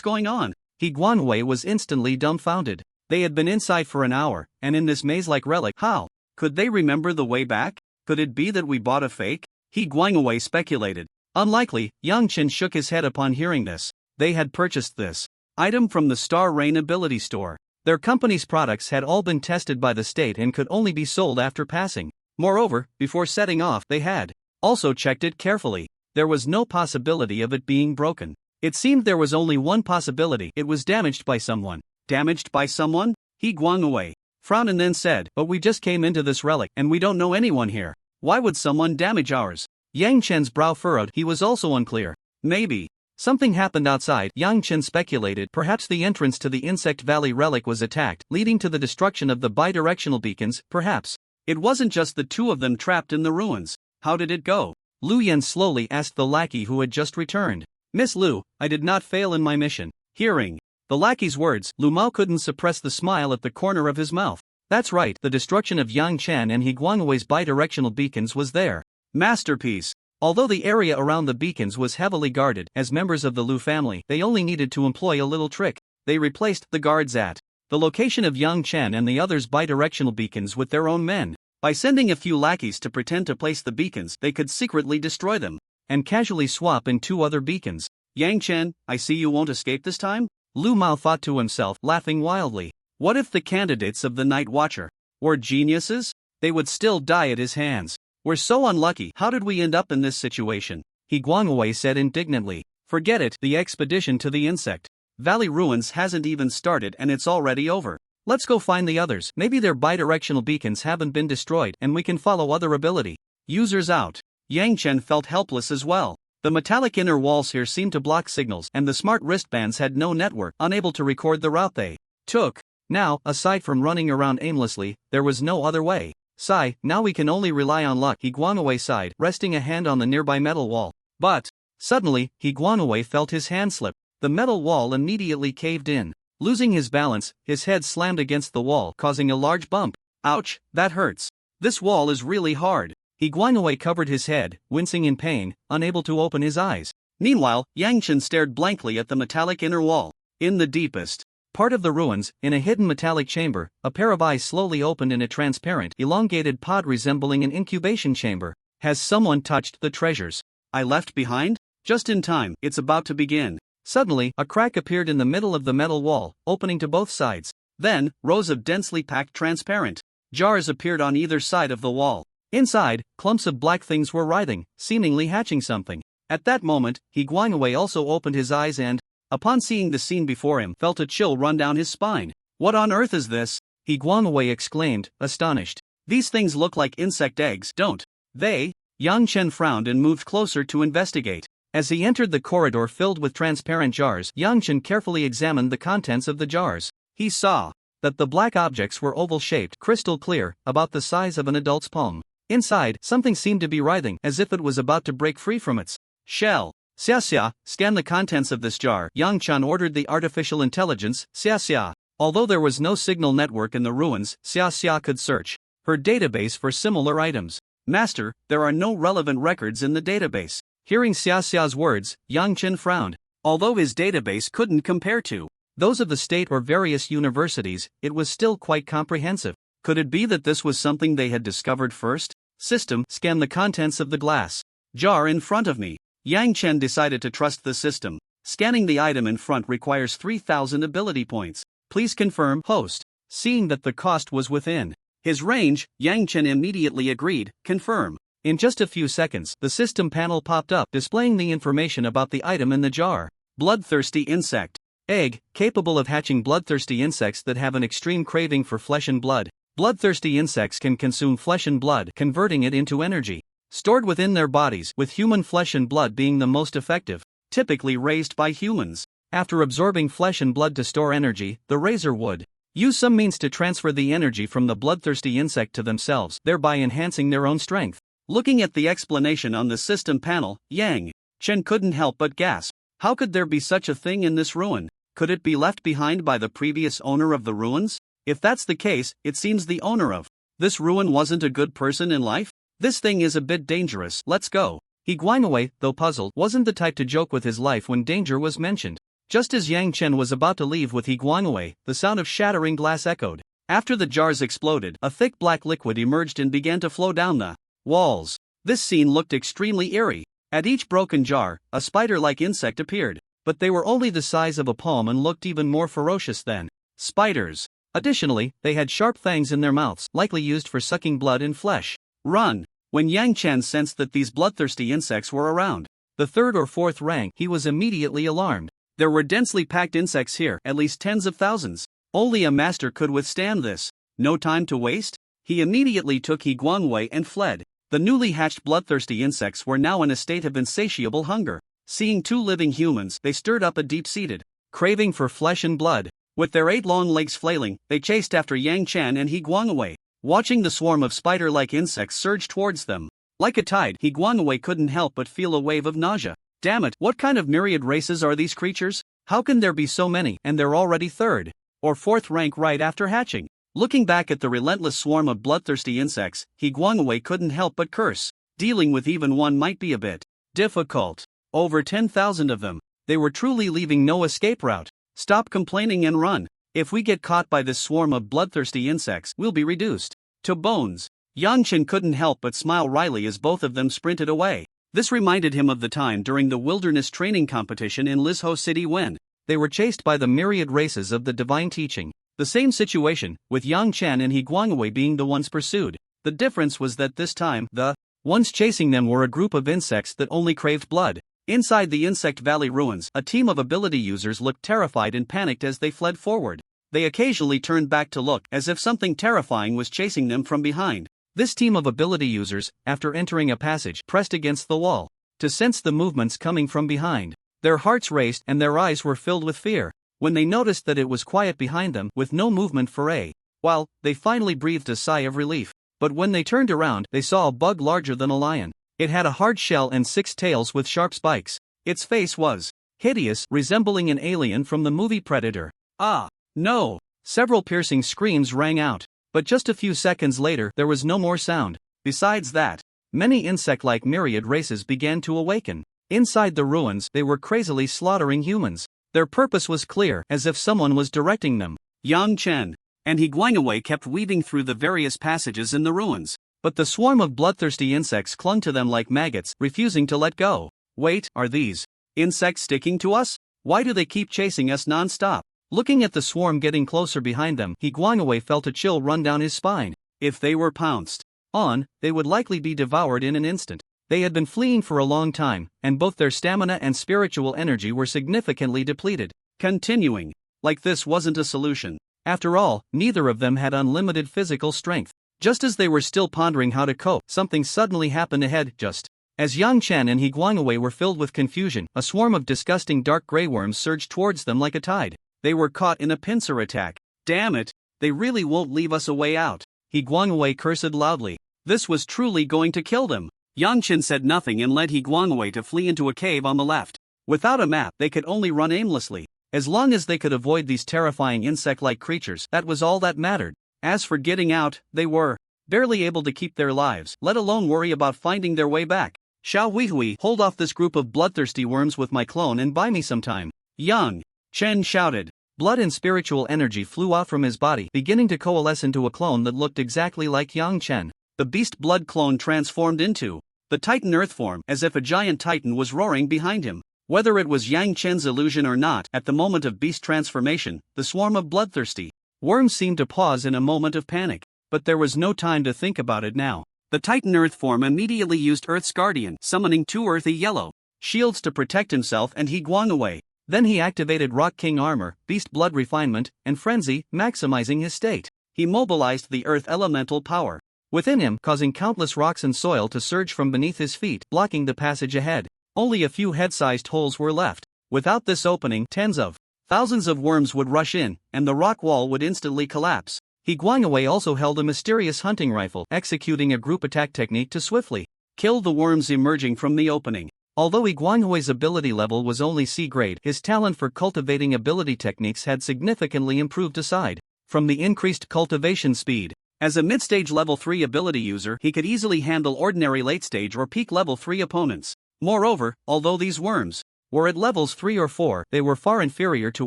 going on? He Guangwei was instantly dumbfounded. They had been inside for an hour, and in this maze-like relic, how could they remember the way back? Could it be that we bought a fake? He Guangwei speculated. Unlikely. Yang Chen shook his head upon hearing this. They had purchased this item from the Star Rain Ability Store. Their company's products had all been tested by the state and could only be sold after passing. Moreover, before setting off, they had also checked it carefully. There was no possibility of it being broken. It seemed there was only one possibility: it was damaged by someone. Damaged by someone? He Guangwei frowned and then said, but we just came into this relic, and we don't know anyone here. Why would someone damage ours? Yang Chen's brow furrowed. He was also unclear. Maybe something happened outside, Yang Chen speculated. Perhaps the entrance to the Insect Valley relic was attacked, leading to the destruction of the bidirectional beacons. Perhaps it wasn't just the two of them trapped in the ruins. How did it go? Lu Yan slowly asked the lackey who had just returned. Miss Lu, I did not fail in my mission. Hearing the lackey's words, Lu Mao couldn't suppress the smile at the corner of his mouth. That's right, the destruction of Yang Chen and He Guangwei's bidirectional beacons was their masterpiece. Although the area around the beacons was heavily guarded, as members of the Lu family, they only needed to employ a little trick. They replaced the guards at the location of Yang Chen and the others' bidirectional beacons with their own men. By sending a few lackeys to pretend to place the beacons, they could secretly destroy them and casually swap in 2 other beacons. Yang Chen, I see you won't escape this time? Lu Mao thought to himself, laughing wildly. What if the candidates of the Night Watcher were geniuses? They would still die at his hands. We're so unlucky. How did we end up in this situation? He Guangwei said indignantly. Forget it, the expedition to the Insect Valley ruins hasn't even started and it's already over. Let's go find the others. Maybe their bidirectional beacons haven't been destroyed and we can follow other ability users out. Yang Chen felt helpless as well. The metallic inner walls here seemed to block signals and the smart wristbands had no network, unable to record the route they took. Now, aside from running around aimlessly, there was no other way. Sigh, now we can only rely on luck, He Guangwei sighed, resting a hand on the nearby metal wall. But suddenly, He Guangwei felt his hand slip. The metal wall immediately caved in. Losing his balance, his head slammed against the wall, causing a large bump. Ouch, that hurts. This wall is really hard. He Guangwei covered his head, wincing in pain, unable to open his eyes. Meanwhile, Yang Chen stared blankly at the metallic inner wall. In the deepest part of the ruins, in a hidden metallic chamber, a pair of eyes slowly opened in a transparent, elongated pod resembling an incubation chamber. Has someone touched the treasures I left behind? Just in time, it's about to begin. Suddenly, a crack appeared in the middle of the metal wall, opening to both sides. Then, rows of densely packed transparent jars appeared on either side of the wall. Inside, clumps of black things were writhing, seemingly hatching something. At that moment, He Guangwei also opened his eyes and, upon seeing the scene before him, felt a chill run down his spine. What on earth is this? He Guangwei exclaimed, astonished. These things look like insect eggs, don't they? Yang Chen frowned and moved closer to investigate. As he entered the corridor filled with transparent jars, Yang Chen carefully examined the contents of the jars. He saw that the black objects were oval-shaped, crystal clear, about the size of an adult's palm. Inside, something seemed to be writhing, as if it was about to break free from its shell. Xia, scan the contents of this jar, Yang Chen ordered the artificial intelligence, Xia. Although there was no signal network in the ruins, Xia could search her database for similar items. Master, there are no relevant records in the database. Hearing Xia's words, Yang Chen frowned. Although his database couldn't compare to those of the state or various universities, it was still quite comprehensive. Could it be that this was something they had discovered first? System, scan the contents of the glass jar in front of me. Yang Chen decided to trust the system. Scanning the item in front requires 3,000 ability points. Please confirm, host. Seeing that the cost was within his range, Yang Chen immediately agreed, confirm. In just a few seconds, the system panel popped up, displaying the information about the item in the jar. Bloodthirsty insect. Egg, capable of hatching bloodthirsty insects that have an extreme craving for flesh and blood. Bloodthirsty insects can consume flesh and blood, converting it into energy stored within their bodies, with human flesh and blood being the most effective, typically raised by humans. After absorbing flesh and blood to store energy, the raiser would use some means to transfer the energy from the bloodthirsty insect to themselves, thereby enhancing their own strength. Looking at the explanation on the system panel, Yang Chen couldn't help but gasp. How could there be such a thing in this ruin? Could it be left behind by the previous owner of the ruins? If that's the case, it seems the owner of this ruin wasn't a good person in life. This thing is a bit dangerous, let's go. He Guangwei, though puzzled, wasn't the type to joke with his life when danger was mentioned. Just as Yang Chen was about to leave with He Guangwei, the sound of shattering glass echoed. After the jars exploded, a thick black liquid emerged and began to flow down the walls. This scene looked extremely eerie. At each broken jar, a spider-like insect appeared, but they were only the size of a palm and looked even more ferocious than spiders. Additionally, they had sharp fangs in their mouths, likely used for sucking blood and flesh. Run! When Yang Chen sensed that these bloodthirsty insects were around the third or fourth rank, he was immediately alarmed. There were densely packed insects here, at least tens of thousands. Only a master could withstand this. No time to waste? He immediately took He Guangwei and fled. The newly hatched bloodthirsty insects were now in a state of insatiable hunger. Seeing 2 living humans, they stirred up a deep-seated craving for flesh and blood. With their 8 long legs flailing, they chased after Yang Chen and He Guangwei. Watching the swarm of spider-like insects surge towards them like a tide, He Guangwei couldn't help but feel a wave of nausea. Damn it, what kind of myriad races are these creatures? How can there be so many, and they're already third or fourth rank right after hatching? Looking back at the relentless swarm of bloodthirsty insects, He Guangwei couldn't help but curse. Dealing with even one might be a bit difficult. Over 10,000 of them. They were truly leaving no escape route. Stop complaining and run. If we get caught by this swarm of bloodthirsty insects, we'll be reduced to bones. Yang Chen couldn't help but smile wryly as both of them sprinted away. This reminded him of the time during the wilderness training competition in Lizhou City when they were chased by the myriad races of the divine teaching. The same situation, with Yang Chen and He Guangwei being the ones pursued. The difference was that this time, the ones chasing them were a group of insects that only craved blood. Inside the Insect Valley ruins, a team of ability users looked terrified and panicked as they fled forward. They occasionally turned back to look, as if something terrifying was chasing them from behind. This team of ability users, after entering a passage, pressed against the wall to sense the movements coming from behind. Their hearts raced and their eyes were filled with fear. When they noticed that it was quiet behind them, with no movement for a while, they finally breathed a sigh of relief. But when they turned around, they saw a bug larger than a lion. It had a hard shell and 6 tails with sharp spikes. Its face was hideous, resembling an alien from the movie Predator. Ah, no! Several piercing screams rang out. But just a few seconds later, there was no more sound. Besides that, many insect-like myriad races began to awaken. Inside the ruins, they were crazily slaughtering humans. Their purpose was clear, as if someone was directing them. Yang Chen and He Guangwei kept weaving through the various passages in the ruins. But the swarm of bloodthirsty insects clung to them like maggots, refusing to let go. Wait, are these insects sticking to us? Why do they keep chasing us non-stop? Looking at the swarm getting closer behind them, He Guangwei felt a chill run down his spine. If they were pounced on, they would likely be devoured in an instant. They had been fleeing for a long time, and both their stamina and spiritual energy were significantly depleted. Continuing like this wasn't a solution. After all, neither of them had unlimited physical strength. Just as they were still pondering how to cope, something suddenly happened ahead. Just as Yang Chen and He Guangwei were filled with confusion, a swarm of disgusting dark gray worms surged towards them like a tide. They were caught in a pincer attack. Damn it, they really won't leave us a way out. He Guangwei cursed loudly. This was truly going to kill them. Yang Chen said nothing and led He Guangwei to flee into a cave on the left. Without a map, they could only run aimlessly. As long as they could avoid these terrifying insect-like creatures, that was all that mattered. As for getting out, they were barely able to keep their lives, let alone worry about finding their way back. Xiao Huihui, hold off this group of bloodthirsty worms with my clone and buy me some time. Yang Chen shouted. Blood and spiritual energy flew out from his body, beginning to coalesce into a clone that looked exactly like Yang Chen. The beast blood clone transformed into the Titan Earth form, as if a giant Titan was roaring behind him. Whether it was Yang Chen's illusion or not, at the moment of beast transformation, the swarm of bloodthirsty worms seemed to pause in a moment of panic. But there was no time to think about it now. The Titan Earth form immediately used Earth's Guardian, summoning 2 earthy yellow shields to protect himself and He Guangwei. Then he activated Rock King Armor, Beast Blood Refinement, and Frenzy, maximizing his state. He mobilized the Earth Elemental power within him, causing countless rocks and soil to surge from beneath his feet, blocking the passage ahead. Only a few head-sized holes were left. Without this opening, tens of thousands of worms would rush in, and the rock wall would instantly collapse. He Guangwei also held a mysterious hunting rifle, executing a group attack technique to swiftly kill the worms emerging from the opening. Although He Guangwei's ability level was only C grade, his talent for cultivating ability techniques had significantly improved aside from the increased cultivation speed. As a mid-stage level 3 ability user, he could easily handle ordinary late-stage or peak level 3 opponents. Moreover, although these worms were at levels 3 or 4, they were far inferior to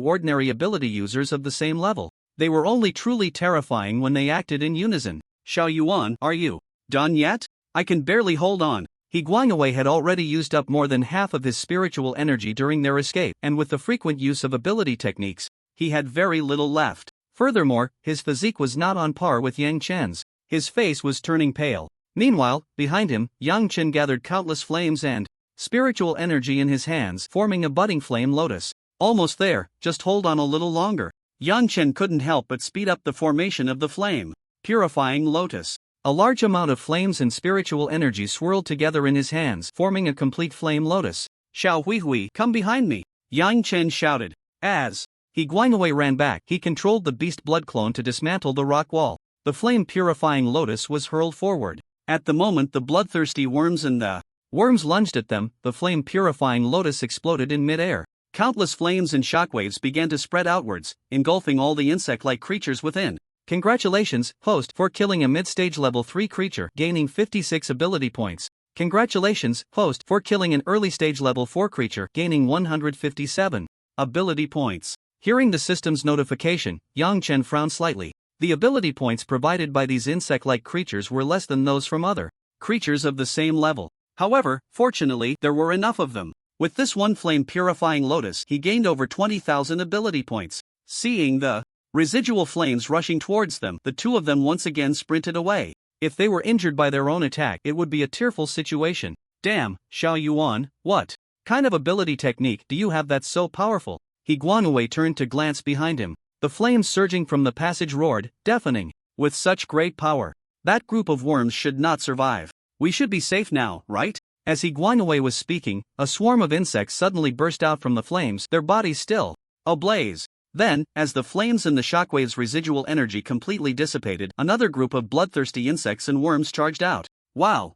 ordinary ability users of the same level. They were only truly terrifying when they acted in unison. Xiao Yuan, are you done yet? I can barely hold on. He Guangwei had already used up more than half of his spiritual energy during their escape, and with the frequent use of ability techniques, he had very little left. Furthermore, his physique was not on par with Yang Chen's. His face was turning pale. Meanwhile, behind him, Yang Chen gathered countless flames and spiritual energy in his hands, forming a budding flame lotus. Almost there, just hold on a little longer. Yang Chen couldn't help but speed up the formation of the flame purifying lotus. A large amount of flames and spiritual energy swirled together in his hands, forming a complete flame lotus. Xiao Huihui, come behind me, Yang Chen shouted. As He Guangwei ran back, he controlled the beast blood clone to dismantle the rock wall. The flame purifying lotus was hurled forward. At the moment the bloodthirsty worms and the worms lunged at them, the flame purifying lotus exploded in mid-air. Countless flames and shockwaves began to spread outwards, engulfing all the insect-like creatures within. Congratulations, host, for killing a mid-stage level 3 creature, gaining 56 ability points. Congratulations, host, for killing an early stage level 4 creature, gaining 157 ability points. Hearing the system's notification, Yang Chen frowned slightly. The ability points provided by these insect-like creatures were less than those from other creatures of the same level. However, fortunately, there were enough of them. With this one flame-purifying lotus, he gained over 20,000 ability points. Seeing the residual flames rushing towards them, the two of them once again sprinted away. If they were injured by their own attack, it would be a tearful situation. Damn, Xiao Yuan, what kind of ability technique do you have that's so powerful? He Guanwei turned to glance behind him. The flames surging from the passage roared, deafening. With such great power, that group of worms should not survive. We should be safe now, right? As He Guanwei was speaking, a swarm of insects suddenly burst out from the flames, their bodies still ablaze. Then, as the flames and the shockwave's residual energy completely dissipated, another group of bloodthirsty insects and worms charged out. Wow,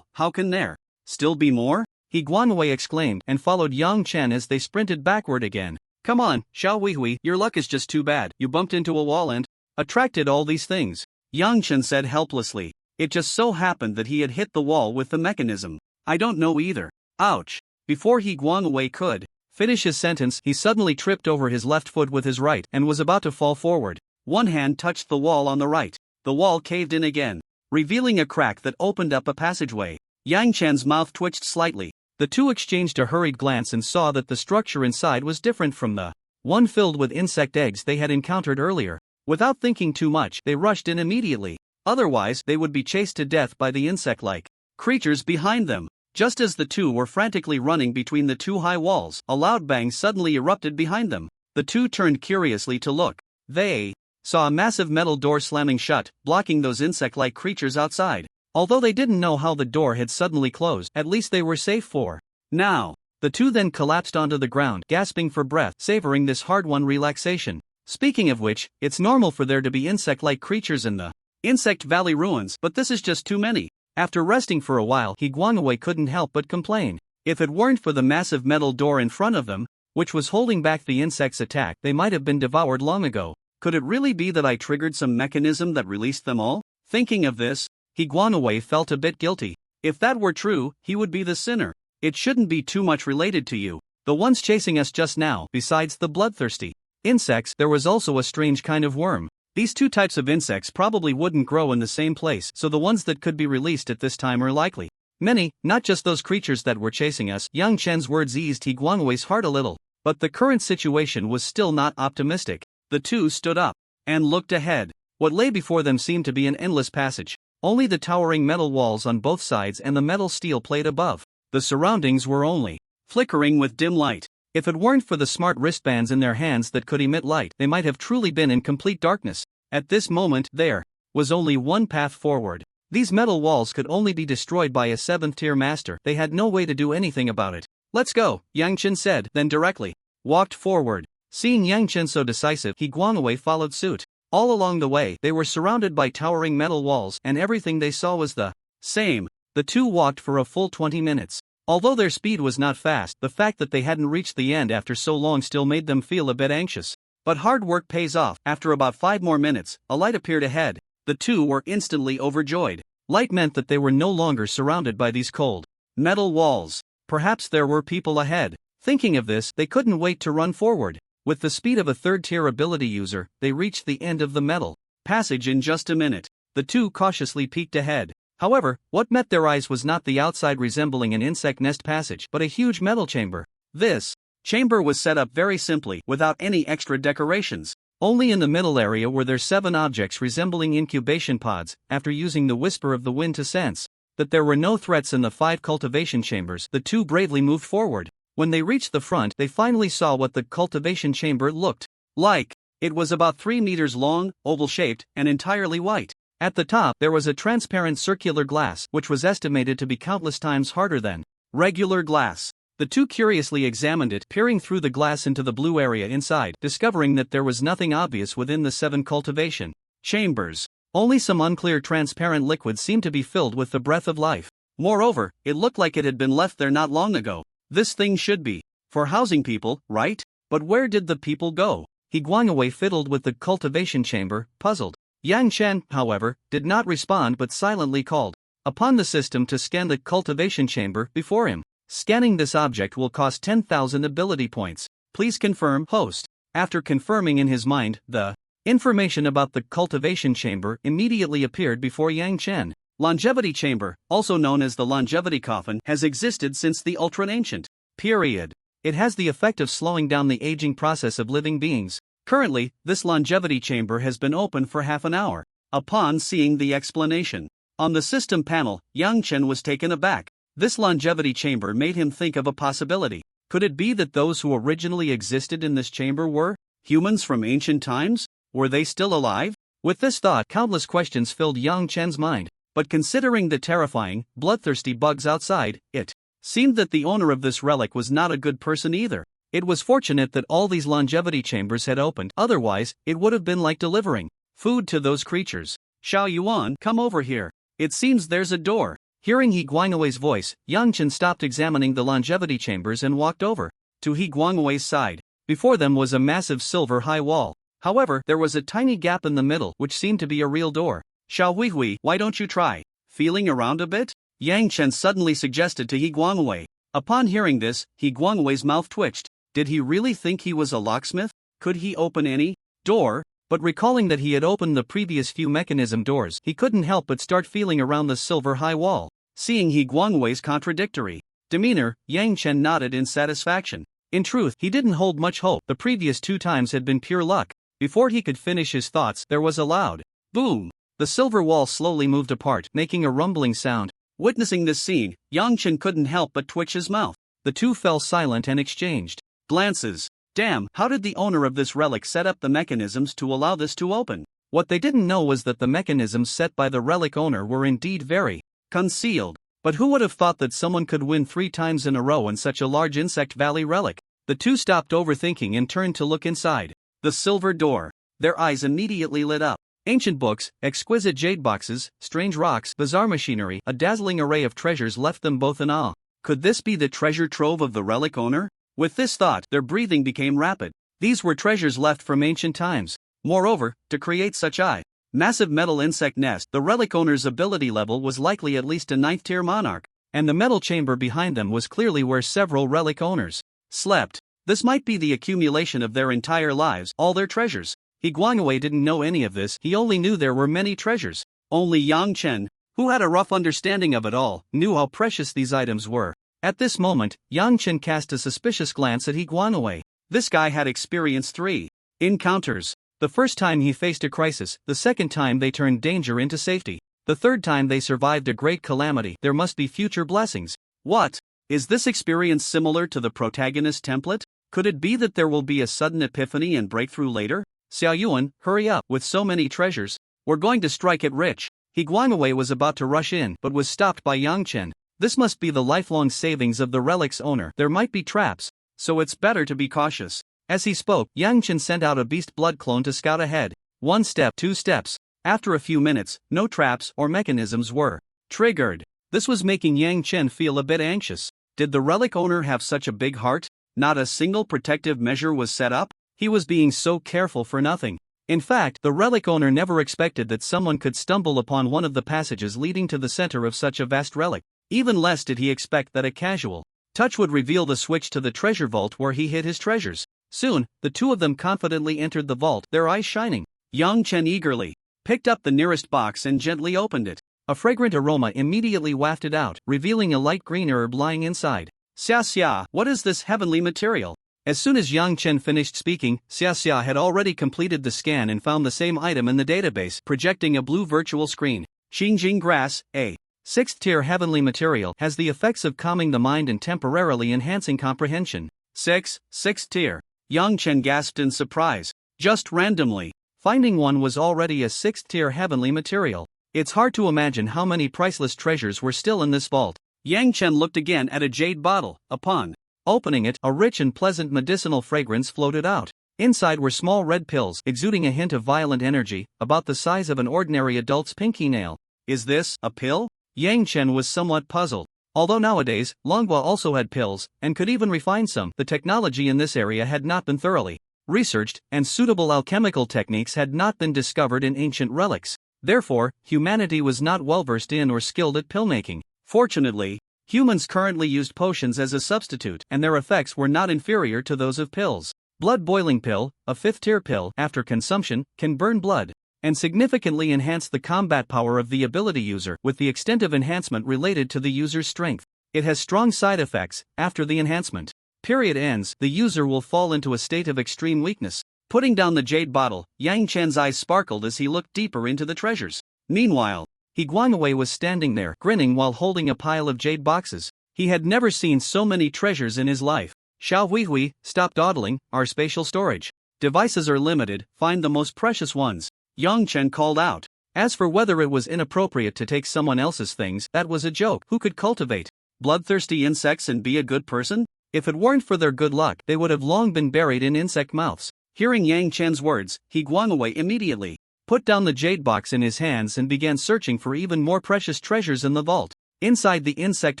how can there still be more? He Guanwei exclaimed and followed Yang Chen as they sprinted backward again. Come on, Xiao Weihui, your luck is just too bad. You bumped into a wall and attracted all these things. Yang Chen said helplessly. It just so happened that he had hit the wall with the mechanism. I don't know either. Ouch. Before He Guanwei could finish his sentence, he suddenly tripped over his left foot with his right and was about to fall forward. One hand touched the wall on the right. The wall caved in again, revealing a crack that opened up a passageway. Yang Chen's mouth twitched slightly. The two exchanged a hurried glance and saw that the structure inside was different from the one filled with insect eggs they had encountered earlier. Without thinking too much, they rushed in immediately. Otherwise, they would be chased to death by the insect-like creatures behind them. Just as the two were frantically running between the two high walls, a loud bang suddenly erupted behind them. The two turned curiously to look. They saw a massive metal door slamming shut, blocking those insect-like creatures outside. Although they didn't know how the door had suddenly closed, at least they were safe for now. The two then collapsed onto the ground, gasping for breath, savoring this hard-won relaxation. Speaking of which, it's normal for there to be insect-like creatures in the Insect Valley ruins, but this is just too many. After resting for a while, He Guanwei couldn't help but complain. If it weren't for the massive metal door in front of them, which was holding back the insect's attack, they might have been devoured long ago. Could it really be that I triggered some mechanism that released them all? Thinking of this, He Guanwei felt a bit guilty. If that were true, he would be the sinner. It shouldn't be too much related to you. The ones chasing us just now, besides the bloodthirsty insects, there was also a strange kind of worm. These two types of insects probably wouldn't grow in the same place, so the ones that could be released at this time are likely many, not just those creatures that were chasing us. Yang Chen's words eased He Guanwei's heart a little, but the current situation was still not optimistic. The two stood up and looked ahead. What lay before them seemed to be an endless passage. Only the towering metal walls on both sides and the metal steel plate above. The surroundings were only flickering with dim light. If it weren't for the smart wristbands in their hands that could emit light, they might have truly been in complete darkness. At this moment, there was only one path forward. These metal walls could only be destroyed by a 7th-tier master. They had no way to do anything about it. Let's go, Yang Chen said, then directly walked forward. Seeing Yang Chen so decisive, He Guanwei followed suit. All along the way, they were surrounded by towering metal walls, and everything they saw was the same. The two walked for a full 20 minutes. Although their speed was not fast, the fact that they hadn't reached the end after so long still made them feel a bit anxious. But hard work pays off. After about 5 more minutes, a light appeared ahead. The two were instantly overjoyed. Light meant that they were no longer surrounded by these cold metal walls. Perhaps there were people ahead. Thinking of this, they couldn't wait to run forward. With the speed of a 3rd-tier ability user, they reached the end of the metal passage in just a minute. The two cautiously peeked ahead. However, what met their eyes was not the outside resembling an insect nest passage, but a huge metal chamber. This chamber was set up very simply, without any extra decorations. Only in the middle area were there 7 objects resembling incubation pods. After using the whisper of the wind to sense that there were no threats in the 5 cultivation chambers, the two bravely moved forward. When they reached the front, they finally saw what the cultivation chamber looked like. It was about 3 meters long, oval-shaped, and entirely white. At the top, there was a transparent circular glass, which was estimated to be countless times harder than regular glass. The two curiously examined it, peering through the glass into the blue area inside, discovering that there was nothing obvious within the 7 cultivation chambers. Only some unclear transparent liquid seemed to be filled with the breath of life. Moreover, it looked like it had been left there not long ago. This thing should be for housing people, right? But where did the people go? He Guanwei fiddled with the cultivation chamber, puzzled. Yang Chen, however, did not respond but silently called, upon the system to scan the cultivation chamber before him. Scanning this object will cost 10,000 ability points. Please confirm, host. After confirming in his mind, the information about the cultivation chamber immediately appeared before Yang Chen. Longevity chamber, also known as the longevity coffin, has existed since the ultra-ancient period. It has the effect of slowing down the aging process of living beings. Currently, this longevity chamber has been open for half an hour. Upon seeing the explanation on the system panel, Yang Chen was taken aback. This longevity chamber made him think of a possibility. Could it be that those who originally existed in this chamber were humans from ancient times? Were they still alive? With this thought, countless questions filled Yang Chen's mind. But considering the terrifying, bloodthirsty bugs outside, it seemed that the owner of this relic was not a good person either. It was fortunate that all these longevity chambers had opened, otherwise, it would have been like delivering food to those creatures. Xiao Yuan, come over here. It seems there's a door. Hearing He Guangwei's voice, Yang Chen stopped examining the longevity chambers and walked over to He Guangwei's side. Before them was a massive silver-high wall. However, there was a tiny gap in the middle which seemed to be a real door. Xiao Huihui, why don't you try feeling around a bit? Yang Chen suddenly suggested to He Guangwei. Upon hearing this, He Guangwei's mouth twitched. Did he really think he was a locksmith? Could he open any door? But recalling that he had opened the previous few mechanism doors, he couldn't help but start feeling around the silver-high wall. Seeing He Guangwei's contradictory demeanor, Yang Chen nodded in satisfaction. In truth, he didn't hold much hope. The previous 2 times had been pure luck. Before he could finish his thoughts, there was a loud boom. The silver wall slowly moved apart, making a rumbling sound. Witnessing this scene, Yang Chen couldn't help but twitch his mouth. The two fell silent and exchanged glances. Damn, how did the owner of this relic set up the mechanisms to allow this to open? What they didn't know was that the mechanisms set by the relic owner were indeed very concealed. But who would have thought that someone could win 3 times in a row in such a large Insect Valley relic? The two stopped overthinking and turned to look inside the silver door. Their eyes immediately lit up. Ancient books, exquisite jade boxes, strange rocks, bizarre machinery, a dazzling array of treasures left them both in awe. Could this be the treasure trove of the relic owner? With this thought, their breathing became rapid. These were treasures left from ancient times. Moreover, to create such a massive metal insect nest, the relic owner's ability level was likely at least a 9th tier monarch, and the metal chamber behind them was clearly where several relic owners slept. This might be the accumulation of their entire lives, all their treasures. He Guangwei didn't know any of this, he only knew there were many treasures. Only Yang Chen, who had a rough understanding of it all, knew how precious these items were. At this moment, Yang Chen cast a suspicious glance at He Guangwei. This guy had experienced 3 encounters. The first time he faced a crisis, the second time they turned danger into safety. The third time they survived a great calamity. There must be future blessings. What? Is this experience similar to the protagonist template? Could it be that there will be a sudden epiphany and breakthrough later? Xiao Yuan, hurry up, with so many treasures. We're going to strike it rich. He Guangwei was about to rush in but was stopped by Yang Chen. This must be the lifelong savings of the relic's owner. There might be traps, so it's better to be cautious. As he spoke, Yang Chen sent out a beast blood clone to scout ahead. 1 step, 2 steps. After a few minutes, no traps or mechanisms were triggered. This was making Yang Chen feel a bit anxious. Did the relic owner have such a big heart? Not a single protective measure was set up? He was being so careful for nothing. In fact, the relic owner never expected that someone could stumble upon one of the passages leading to the center of such a vast relic. Even less did he expect that a casual touch would reveal the switch to the treasure vault where he hid his treasures. Soon, the two of them confidently entered the vault, their eyes shining. Yang Chen eagerly picked up the nearest box and gently opened it. A fragrant aroma immediately wafted out, revealing a light green herb lying inside. Xia Xia, what is this heavenly material? As soon as Yang Chen finished speaking, Xia Xia had already completed the scan and found the same item in the database, projecting a blue virtual screen. Xingjing grass, a 6th tier heavenly material, has the effects of calming the mind and temporarily enhancing comprehension. 6th tier. Yang Chen gasped in surprise. Just randomly finding one was already a 6th tier heavenly material. It's hard to imagine how many priceless treasures were still in this vault. Yang Chen looked again at a jade bottle. Upon opening it, a rich and pleasant medicinal fragrance floated out. Inside were small red pills, exuding a hint of violent energy, about the size of an ordinary adult's pinky nail. Is this a pill? Yang Chen was somewhat puzzled. Although nowadays, Longhua also had pills, and could even refine some, the technology in this area had not been thoroughly researched, and suitable alchemical techniques had not been discovered in ancient relics. Therefore, humanity was not well versed in or skilled at pill making. Fortunately, humans currently used potions as a substitute, and their effects were not inferior to those of pills. Blood boiling pill, a 5th-tier pill, after consumption, can burn blood and significantly enhance the combat power of the ability user, with the extent of enhancement related to the user's strength. It has strong side effects. After the enhancement period ends, the user will fall into a state of extreme weakness. Putting down the jade bottle, Yang Chen's eyes sparkled as he looked deeper into the treasures. Meanwhile, He Guangwei was standing there, grinning while holding a pile of jade boxes. He had never seen so many treasures in his life. Xiao Huihui, stop dawdling, our spatial storage devices are limited, find the most precious ones. Yang Chen called out. As for whether it was inappropriate to take someone else's things, that was a joke. Who could cultivate bloodthirsty insects and be a good person? If it weren't for their good luck, they would have long been buried in insect mouths. Hearing Yang Chen's words, He Guangwei immediately put down the jade box in his hands and began searching for even more precious treasures in the vault. Inside the Insect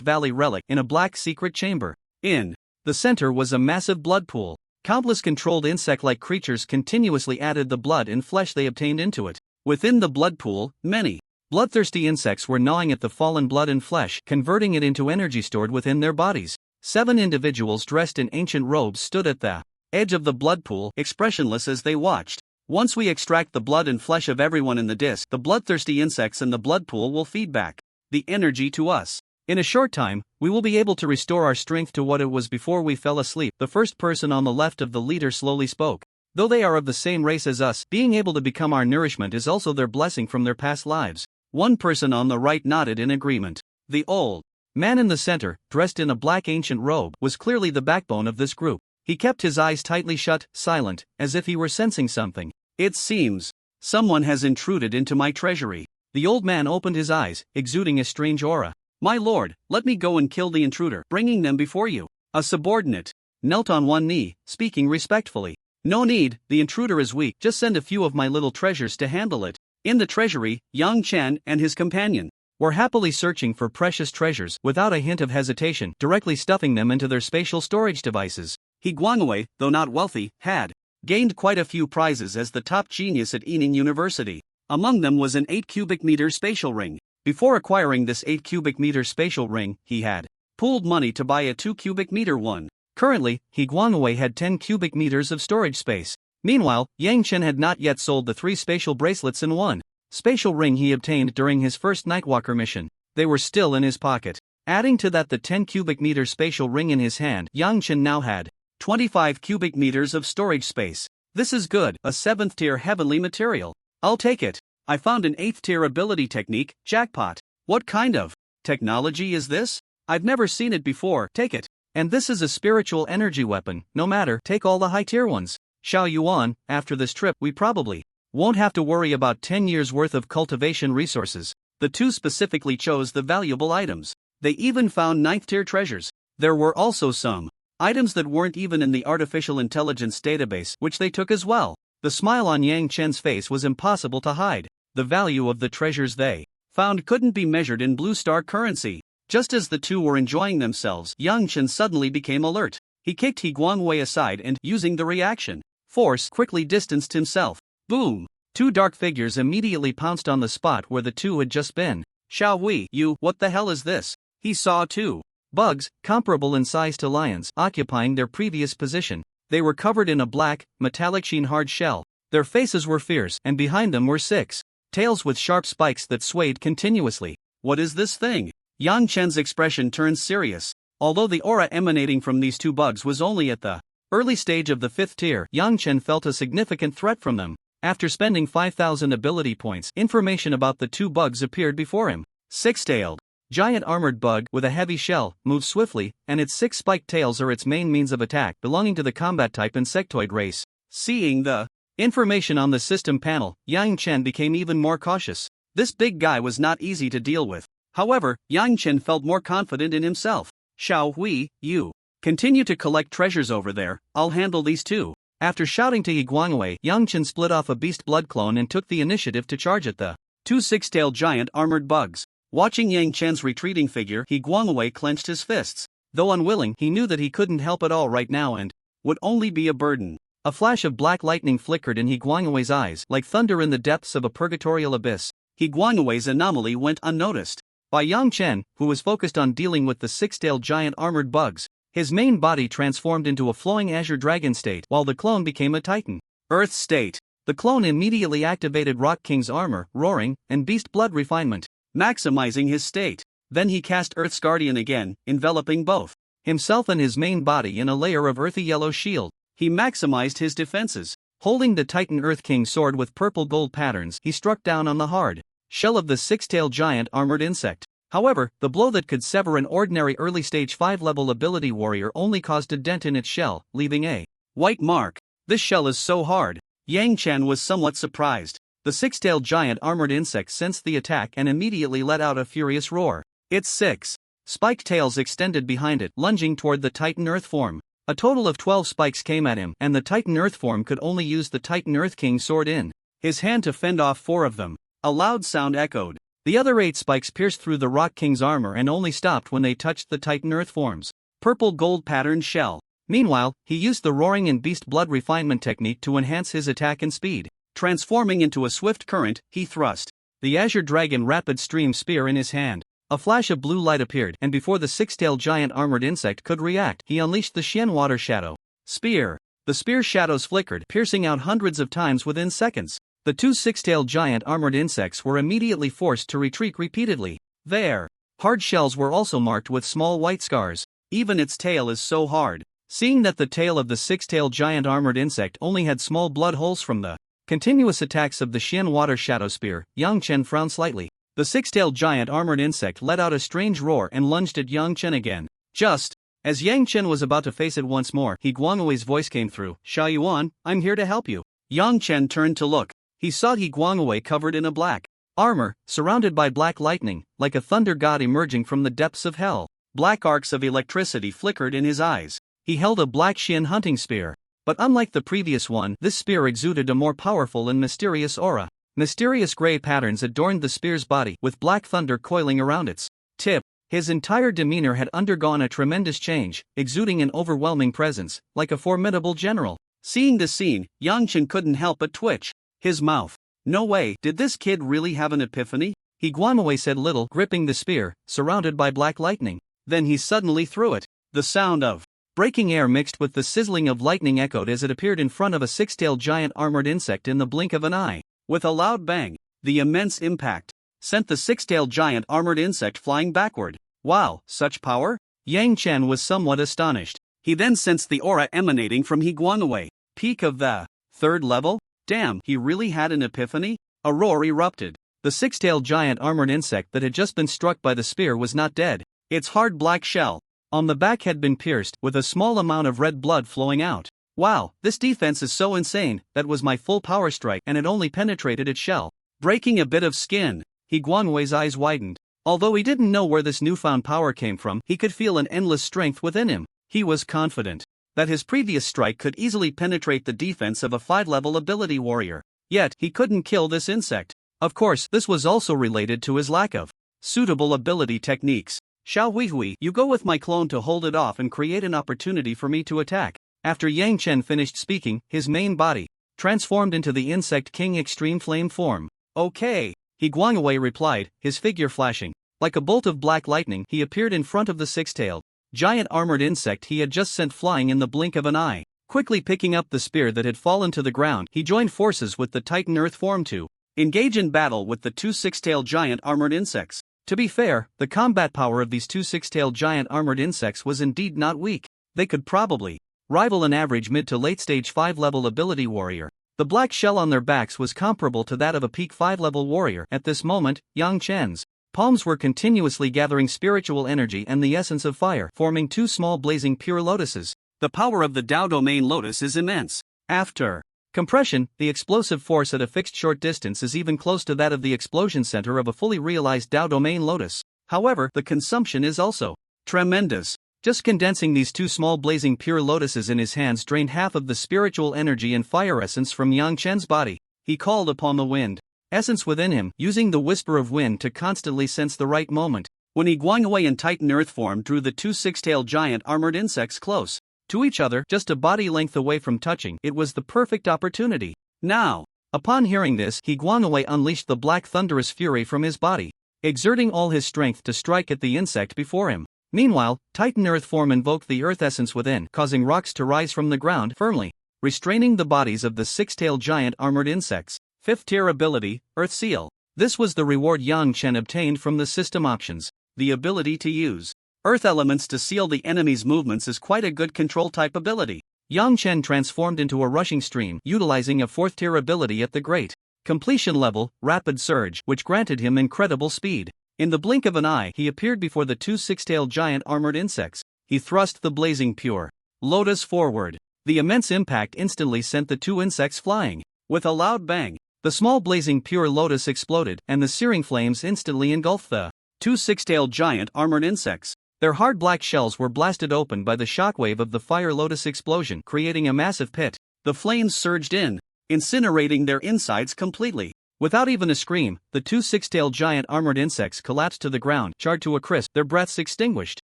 Valley relic, in a black secret chamber, in the center was a massive blood pool. Countless controlled insect-like creatures continuously added the blood and flesh they obtained into it. Within the blood pool, many bloodthirsty insects were gnawing at the fallen blood and flesh, converting it into energy stored within their bodies. 7 individuals dressed in ancient robes stood at the edge of the blood pool, expressionless as they watched. Once we extract the blood and flesh of everyone in the disc, the bloodthirsty insects in the blood pool will feed back the energy to us. In a short time, we will be able to restore our strength to what it was before we fell asleep. The first person on the left of the leader slowly spoke. Though they are of the same race as us, being able to become our nourishment is also their blessing from their past lives. One person on the right nodded in agreement. The old man in the center, dressed in a black ancient robe, was clearly the backbone of this group. He kept his eyes tightly shut, silent, as if he were sensing something. It seems someone has intruded into my treasury. The old man opened his eyes, exuding a strange aura. My lord, let me go and kill the intruder, bringing them before you. A subordinate knelt on one knee, speaking respectfully. No need, the intruder is weak, just send a few of my little treasures to handle it. In the treasury, Yang Chen and his companion were happily searching for precious treasures, without a hint of hesitation, directly stuffing them into their spatial storage devices. He Guangwei, though not wealthy, had gained quite a few prizes as the top genius at Yining University. Among them was an 8 cubic meter spatial ring. Before acquiring this 8 cubic meter spatial ring, he had pooled money to buy a 2 cubic meter one. Currently, He Guangwei had 10 cubic meters of storage space. Meanwhile, Yang Chen had not yet sold the 3 spatial bracelets and 1 spatial ring he obtained during his first Nightwalker mission. They were still in his pocket. Adding to that the 10 cubic meter spatial ring in his hand, Yang Chen now had 25 cubic meters of storage space. This is good, a 7th tier heavenly material. I'll take it. I found an 8th tier ability technique, jackpot. What kind of technology is this? I've never seen it before, take it. And this is a spiritual energy weapon, no matter, take all the high tier ones. Xiao Yuan, after this trip we probably won't have to worry about 10 years worth of cultivation resources. The two specifically chose the valuable items. They even found 9th tier treasures. There were also some items that weren't even in the artificial intelligence database, which they took as well. The smile on Yang Chen's face was impossible to hide. The value of the treasures they found couldn't be measured in blue star currency. Just as the two were enjoying themselves, Yang Chen suddenly became alert. He kicked He Guangwei aside and, using the reaction force, quickly distanced himself. Boom! 2 dark figures immediately pounced on the spot where the two had just been. Xiao Hui, you, what the hell is this? He saw 2 bugs, comparable in size to lions, occupying their previous position. They were covered in a black, metallic sheen hard shell. Their faces were fierce, and behind them were 6 tails with sharp spikes that swayed continuously. What is this thing? Yang Chen's expression turned serious. Although the aura emanating from these 2 bugs was only at the early stage of the 5th tier, Yang Chen felt a significant threat from them. After spending 5,000 ability points, information about the 2 bugs appeared before him. 6-tailed giant armored bug with a heavy shell, moves swiftly, and its 6 spiked tails are its main means of attack, belonging to the combat type insectoid race. Seeing the information on the system panel, Yang Chen became even more cautious. This big guy was not easy to deal with. However, Yang Chen felt more confident in himself. Xiao Hui, you continue to collect treasures over there, I'll handle these 2. After shouting to He Guangwei, Yang Chen split off a beast blood clone and took the initiative to charge at the 2 6-tailed giant armored bugs. Watching Yang Chen's retreating figure, He Guangwei clenched his fists. Though unwilling, he knew that he couldn't help at all right now and would only be a burden. A flash of black lightning flickered in He Guangwei's eyes, like thunder in the depths of a purgatorial abyss. He Guangwei's anomaly went unnoticed by Yang Chen, who was focused on dealing with the six-tailed giant armored bugs. His main body transformed into a flowing azure dragon state while the clone became a titan. Earth state. The clone immediately activated Rock King's armor, roaring, and beast blood refinement, maximizing his state. Then he cast Earth's Guardian again, enveloping both himself and his main body in a layer of earthy yellow shield. He maximized his defenses. Holding the Titan Earth King sword with purple gold patterns, he struck down on the hard shell of the six-tailed giant armored insect. However, the blow that could sever an ordinary early stage 5-level ability warrior only caused a dent in its shell, leaving a white mark. This shell is so hard. Yang Chen was somewhat surprised. The six-tailed giant armored insect sensed the attack and immediately let out a furious roar. Its six spiked tails extended behind it, lunging toward the Titan Earth form. A total of 12 spikes came at him, and the Titan Earth form could only use the Titan Earth King sword in his hand to fend off 4 of them. A loud sound echoed. The other 8 spikes pierced through the Rock King's armor and only stopped when they touched the Titan Earth form's purple gold patterned shell. Meanwhile, he used the roaring and beast blood refinement technique to enhance his attack and speed. Transforming into a swift current, he thrust the Azure Dragon Rapid Stream Spear in his hand. A flash of blue light appeared, and before the six-tailed giant armored insect could react, he unleashed the Xian Water Shadow Spear. The spear's shadows flickered, piercing out hundreds of times within seconds. The 2 six-tailed giant armored insects were immediately forced to retreat repeatedly. Their hard shells were also marked with small white scars. Even its tail is so hard. Seeing that the tail of the six-tailed giant armored insect only had small blood holes from the continuous attacks of the Xian Water Shadow Spear, Yang Chen frowned slightly. The six-tailed giant armored insect let out a strange roar and lunged at Yang Chen again. Just as Yang Chen was about to face it once more, He Guangwei's voice came through. "Xiaoyuan, I'm here to help you." Yang Chen turned to look. He saw He Guangwei covered in a black armor, surrounded by black lightning, like a thunder god emerging from the depths of hell. Black arcs of electricity flickered in his eyes. He held a black Xian hunting spear. But unlike the previous one, this spear exuded a more powerful and mysterious aura. Mysterious gray patterns adorned the spear's body, with black thunder coiling around its tip. His entire demeanor had undergone a tremendous change, exuding an overwhelming presence, like a formidable general. Seeing the scene, Yang Chen couldn't help but twitch his mouth. No way, did this kid really have an epiphany? He Guangwei said little, gripping the spear, surrounded by black lightning. Then he suddenly threw it. The sound of breaking air mixed with the sizzling of lightning echoed as it appeared in front of a six-tailed giant armored insect in the blink of an eye. With a loud bang, the immense impact sent the six-tailed giant armored insect flying backward. Wow, such power? Yang Chen was somewhat astonished. He then sensed the aura emanating from He Guangwei. Peak of the 3rd level? Damn, he really had an epiphany? A roar erupted. The six-tailed giant armored insect that had just been struck by the spear was not dead. Its hard black shell on the back had been pierced, with a small amount of red blood flowing out. Wow, this defense is so insane. That was my full power strike and it only penetrated its shell, breaking a bit of skin. He Guangwei's eyes widened. Although he didn't know where this newfound power came from, he could feel an endless strength within him. He was confident that his previous strike could easily penetrate the defense of a 5-level ability warrior. Yet, he couldn't kill this insect. Of course, this was also related to his lack of suitable ability techniques. Xiao Huihui, you go with my clone to hold it off and create an opportunity for me to attack. After Yang Chen finished speaking, his main body transformed into the Insect King Extreme Flame form. Okay, He Guangwei replied, his figure flashing. Like a bolt of black lightning, he appeared in front of the six-tailed giant armored insect he had just sent flying in the blink of an eye. Quickly picking up the spear that had fallen to the ground, he joined forces with the Titan Earth form to engage in battle with the 2 six-tailed giant armored insects. To be fair, the combat power of these 2 six-tailed giant armored insects was indeed not weak. They could probably rival an average mid to late stage 5-level ability warrior. The black shell on their backs was comparable to that of a peak 5-level warrior. At this moment, Yang Chen's palms were continuously gathering spiritual energy and the essence of fire, forming 2 small blazing pure lotuses. The power of the Dao domain lotus is immense. After compression, the explosive force at a fixed short distance is even close to that of the explosion center of a fully realized Dao domain lotus. However, the consumption is also tremendous. Just condensing these 2 small blazing pure lotuses in his hands drained half of the spiritual energy and fire essence from Yang Chen's body. He called upon the wind essence within him, using the whisper of wind to constantly sense the right moment. When He Guangwei in Titan Earth form drew the 2 six-tailed giant armored insects close to each other, just a body length away from touching, it was the perfect opportunity. Now, Upon hearing this, Higuangwei unleashed the black thunderous fury from his body, exerting all his strength to strike at the insect before him. Meanwhile, Titan Earth form invoked the earth essence within, causing rocks to rise from the ground firmly, restraining the bodies of the six-tailed giant armored insects. 5th tier ability, Earth Seal. This was the reward Yang Chen obtained from the system options. The ability to use earth elements to seal the enemy's movements is quite a good control type ability. Yang Chen transformed into a rushing stream, utilizing a 4th tier ability at the great completion level, Rapid Surge, which granted him incredible speed. In the blink of an eye, he appeared before the two six-tailed giant armored insects. He thrust the blazing pure lotus forward. The immense impact instantly sent the two insects flying. With a loud bang, the small blazing pure lotus exploded, and the searing flames instantly engulfed the two six-tailed giant armored insects. Their hard black shells were blasted open by the shockwave of the fire lotus explosion, creating a massive pit. The flames surged in, incinerating their insides completely. Without even a scream, the two six-tailed giant armored insects collapsed to the ground, charred to a crisp, their breaths extinguished.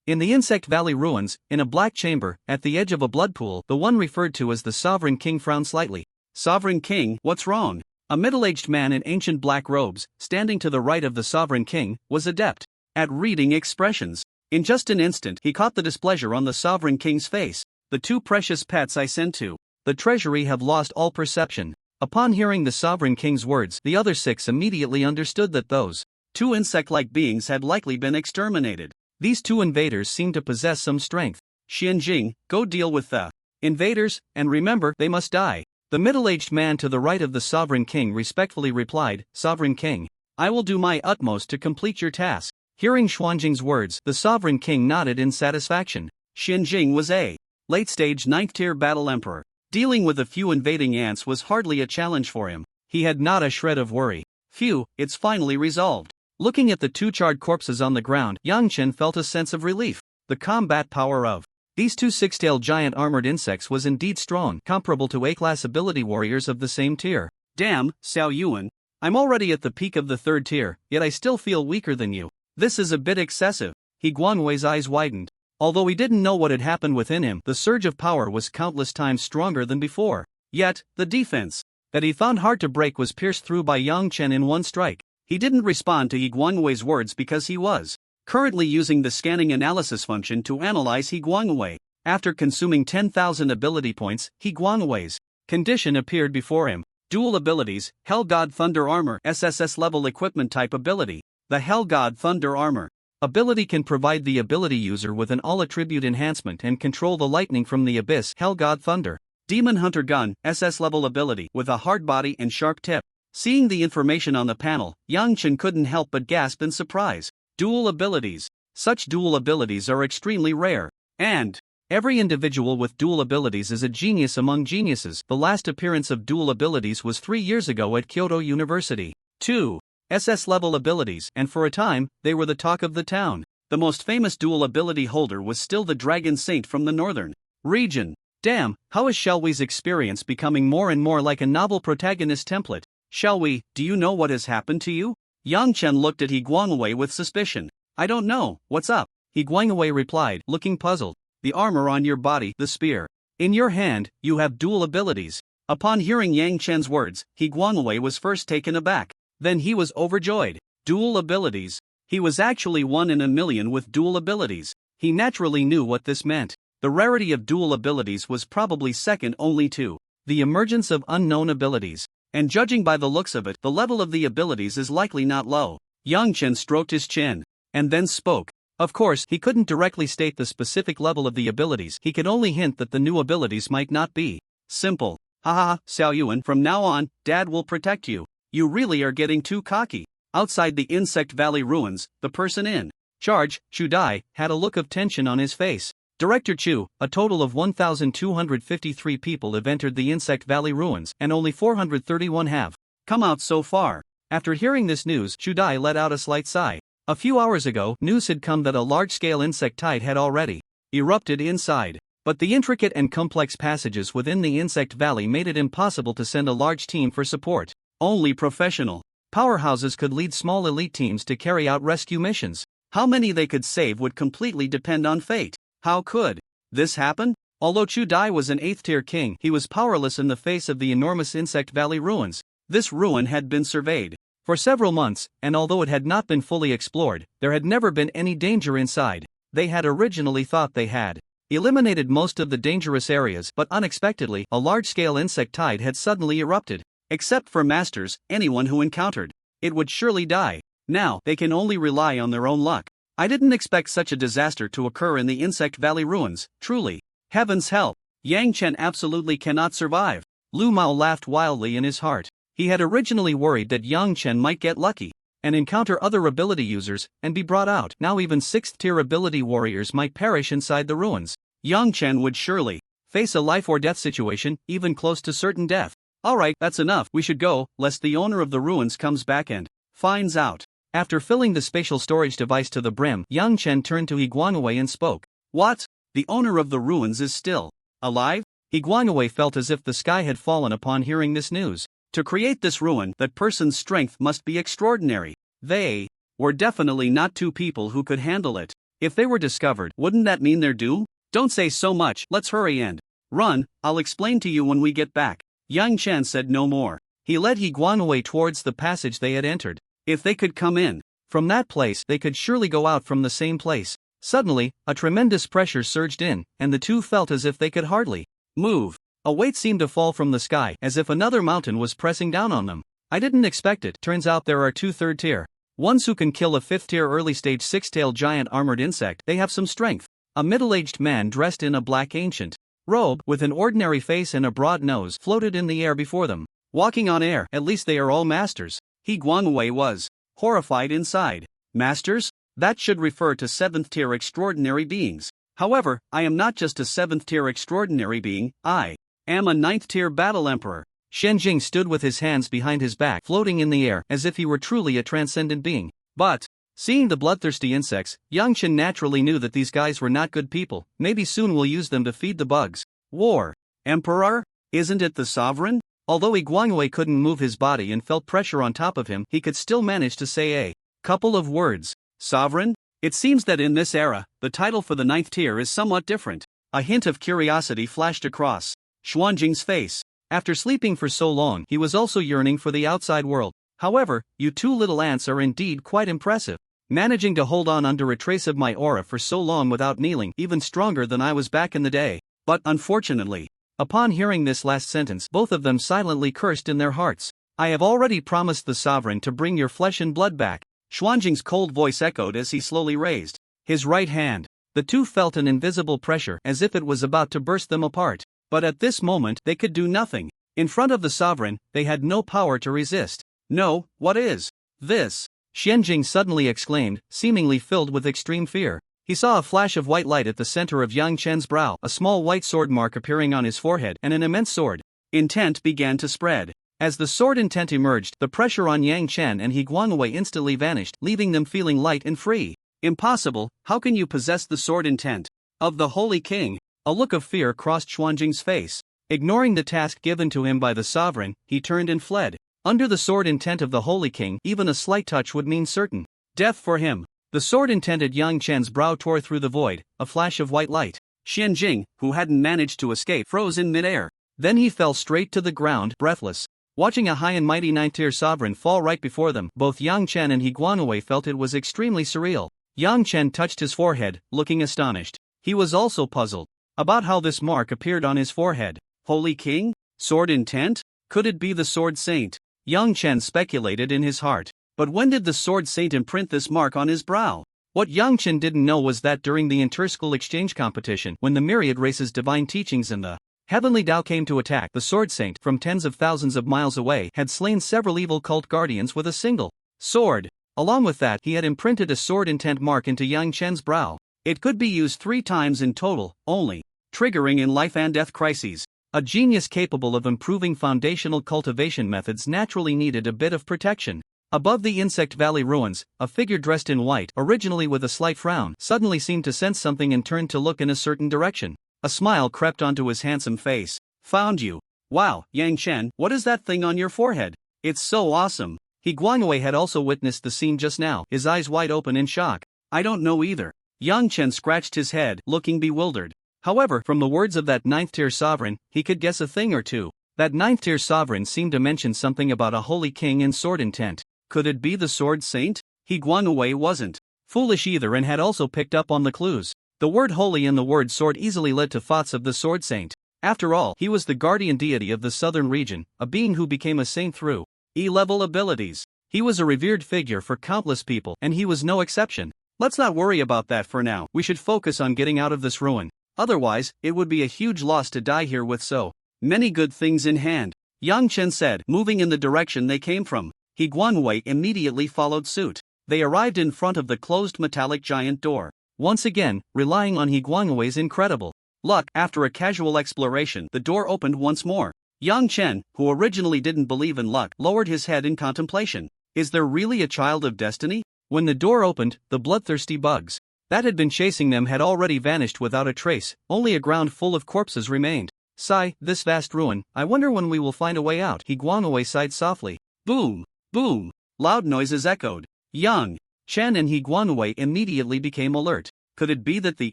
In the Insect Valley ruins, in a black chamber, at the edge of a blood pool, the one referred to as the Sovereign King frowned slightly. Sovereign King, what's wrong? A middle-aged man in ancient black robes, standing to the right of the Sovereign King, was adept at reading expressions. In just an instant, he caught the displeasure on the Sovereign King's face. The two precious pets I sent to the treasury have lost all perception. Upon hearing the Sovereign King's words, the other six immediately understood that those two insect-like beings had likely been exterminated. These two invaders seemed to possess some strength. Xianjing, go deal with the invaders, and remember, they must die. The middle-aged man to the right of the Sovereign King respectfully replied, Sovereign King, I will do my utmost to complete your task. Hearing Xuanjing's words, the Sovereign King nodded in satisfaction. Xianjing was a late-stage 9th-tier battle emperor. Dealing with a few invading ants was hardly a challenge for him. He had not a shred of worry. Phew, it's finally resolved. Looking at the two charred corpses on the ground, Yang Chen felt a sense of relief. The combat power of these two six-tailed giant armored insects was indeed strong, comparable to A-class ability warriors of the same tier. Damn, Xiao Yuan. I'm already at the peak of the 3rd tier, yet I still feel weaker than you. This is a bit excessive. Higuangwei's eyes widened. Although he didn't know what had happened within him, the surge of power was countless times stronger than before. Yet, the defense that he found hard to break was pierced through by Yang Chen in one strike. He didn't respond to Higuangwei's words because he was currently using the scanning analysis function to analyze Higuangwei. After consuming 10,000 ability points, Higuangwei's condition appeared before him. Dual abilities, Hell God Thunder Armor, SSS level equipment type ability. The Hell God Thunder Armor ability can provide the ability user with an all-attribute enhancement and control the lightning from the abyss. Hell God Thunder Demon Hunter Gun, SS level ability with a hard body and sharp tip. Seeing the information on the panel, Yang Chen couldn't help but gasp in surprise. Dual abilities. Such dual abilities are extremely rare. And every individual with dual abilities is a genius among geniuses. The last appearance of dual abilities was 3 years ago at Kyoto University. 2. SS level abilities, and for a time, they were the talk of the town. The most famous dual ability holder was still the Dragon Saint from the northern region. Damn, how is Xiaowi's experience becoming more and more like a novel protagonist template? Xiaowi, do you know what has happened to you? Yang Chen looked at Higuangwei with suspicion. I don't know, what's up? Higuangwei replied, looking puzzled. The armor on your body, the spear in your hand, you have dual abilities. Upon hearing Yang Chen's words, Higuangwei was first taken aback. Then he was overjoyed. Dual abilities. He was actually 1 in a million with dual abilities. He naturally knew what this meant. The rarity of dual abilities was probably second only to the emergence of unknown abilities. And judging by the looks of it, the level of the abilities is likely not low. Yang Chen stroked his chin and then spoke. Of course, he couldn't directly state the specific level of the abilities. He could only hint that the new abilities might not be simple. Haha, Xiao Yuan, from now on, Dad will protect you. You really are getting too cocky. Outside the Insect Valley ruins, the person in charge, Chu Dai, had a look of tension on his face. Director Chu, a total of 1,253 people have entered the Insect Valley ruins, and only 431 have come out so far. After hearing this news, Chu Dai let out a slight sigh. A few hours ago, news had come that a large-scale insect tide had already erupted inside. But the intricate and complex passages within the Insect Valley made it impossible to send a large team for support. Only professional powerhouses could lead small elite teams to carry out rescue missions. How many they could save would completely depend on fate. How could this happen? Although Chu Dai was an 8th-tier king, he was powerless in the face of the enormous Insect Valley ruins. This ruin had been surveyed for several months, and although it had not been fully explored, there had never been any danger inside. They had originally thought they had eliminated most of the dangerous areas, but unexpectedly, a large-scale insect tide had suddenly erupted. Except for masters, anyone who encountered it would surely die. Now, they can only rely on their own luck. I didn't expect such a disaster to occur in the Insect Valley ruins, truly. Heaven's help. Yang Chen absolutely cannot survive. Lu Mao laughed wildly in his heart. He had originally worried that Yang Chen might get lucky and encounter other ability users and be brought out. Now even 6th-tier ability warriors might perish inside the ruins. Yang Chen would surely face a life or death situation, even close to certain death. Alright, that's enough, we should go, lest the owner of the ruins comes back and finds out. After filling the spatial storage device to the brim, Yang Chen turned to Iguanawei and spoke. What? The owner of the ruins is still alive? Iguanawei felt as if the sky had fallen upon hearing this news. To create this ruin, that person's strength must be extraordinary. They were definitely not two people who could handle it. If they were discovered, wouldn't that mean they're due? Don't say so much, let's hurry and run, I'll explain to you when we get back. Yang Chen said no more. He led Iguanawei towards the passage they had entered. If they could come in from that place, they could surely go out from the same place. Suddenly, a tremendous pressure surged in, and the two felt as if they could hardly move. A weight seemed to fall from the sky, as if another mountain was pressing down on them. I didn't expect it. Turns out there are 2 3rd-tier ones who can kill a 5th-tier early-stage 6-tailed giant armored insect. They have some strength. A middle-aged man dressed in a black ancient robe, with an ordinary face and a broad nose, floated in the air before them. Walking on air, at least they are all masters. Guangwei was horrified inside. Masters? That should refer to 7th-tier extraordinary beings. However, I am not just a 7th-tier extraordinary being, I am a 9th-tier battle emperor. Shenjing stood with his hands behind his back, floating in the air, as if he were truly a transcendent being. But, seeing the bloodthirsty insects, Yang Chen naturally knew that these guys were not good people. Maybe soon we'll use them to feed the bugs. War. Emperor? Isn't it the sovereign? Although Iguanawei couldn't move his body and felt pressure on top of him, he could still manage to say a couple of words. Sovereign? It seems that in this era, the title for the 9th tier is somewhat different. A hint of curiosity flashed across Xuanjing's face. After sleeping for so long, he was also yearning for the outside world. However, you 2 little ants are indeed quite impressive. Managing to hold on under a trace of my aura for so long without kneeling, even stronger than I was back in the day. But unfortunately, upon hearing this last sentence, both of them silently cursed in their hearts. I have already promised the sovereign to bring your flesh and blood back. Xuanjing's cold voice echoed as he slowly raised his right hand. The two felt an invisible pressure, as if it was about to burst them apart. But at this moment, they could do nothing. In front of the sovereign, they had no power to resist. No, what is this? Xianjing suddenly exclaimed, seemingly filled with extreme fear. He saw a flash of white light at the center of Yang Chen's brow, a small white sword mark appearing on his forehead, and an immense sword intent began to spread. As the sword intent emerged, the pressure on Yang Chen and He Guangwei instantly vanished, leaving them feeling light and free. Impossible, how can you possess the sword intent of the Holy King? A look of fear crossed Xuanjing's face. Ignoring the task given to him by the sovereign, he turned and fled. Under the sword intent of the Holy King, even a slight touch would mean certain death for him. The sword intent at Yang Chen's brow tore through the void, a flash of white light. Xianjing, who hadn't managed to escape, froze in midair. Then he fell straight to the ground, breathless. Watching a high and mighty 9th-tier sovereign fall right before them, both Yang Chen and He Guangwei felt it was extremely surreal. Yang Chen touched his forehead, looking astonished. He was also puzzled about how this mark appeared on his forehead. Holy King? Sword intent? Could it be the Sword Saint? Yang Chen speculated in his heart. But when did the Sword Saint imprint this mark on his brow? What Yang Chen didn't know was that during the inter-school exchange competition, when the myriad races' divine teachings in the Heavenly Tao came to attack, the Sword Saint, from tens of thousands of miles away, had slain several evil cult guardians with a single sword. Along with that, he had imprinted a sword intent mark into Yang Chen's brow. It could be used 3 times in total, only triggering in life and death crises. A genius capable of improving foundational cultivation methods naturally needed a bit of protection. Above the Insect Valley ruins, a figure dressed in white, originally with a slight frown, suddenly seemed to sense something and turned to look in a certain direction. A smile crept onto his handsome face. Found you. Wow, Yang Chen, what is that thing on your forehead? It's so awesome. He Guangwei had also witnessed the scene just now, his eyes wide open in shock. I don't know either. Yang Chen scratched his head, looking bewildered. However, from the words of that 9th-tier sovereign, he could guess a thing or two. That ninth-tier sovereign seemed to mention something about a holy king and sword intent. Could it be the sword saint? He Guangwei wasn't foolish either and had also picked up on the clues. The word holy and the word sword easily led to thoughts of the sword saint. After all, he was the guardian deity of the southern region, a being who became a saint through E-level abilities. He was a revered figure for countless people, and he was no exception. Let's not worry about that for now. We should focus on getting out of this ruin. Otherwise, it would be a huge loss to die here with so many good things in hand, Yang Chen said, moving in the direction they came from. He Guangwei immediately followed suit. They arrived in front of the closed metallic giant door. Once again, relying on He Guangwei's incredible luck, after a casual exploration, the door opened once more. Yang Chen, who originally didn't believe in luck, lowered his head in contemplation. Is there really a child of destiny? When the door opened, the bloodthirsty bugs that had been chasing them had already vanished without a trace, only a ground full of corpses remained. Sigh, this vast ruin, I wonder when we will find a way out. He Guangwei sighed softly. Boom! Boom! Loud noises echoed. Yang Chen and He Guangwei immediately became alert. Could it be that the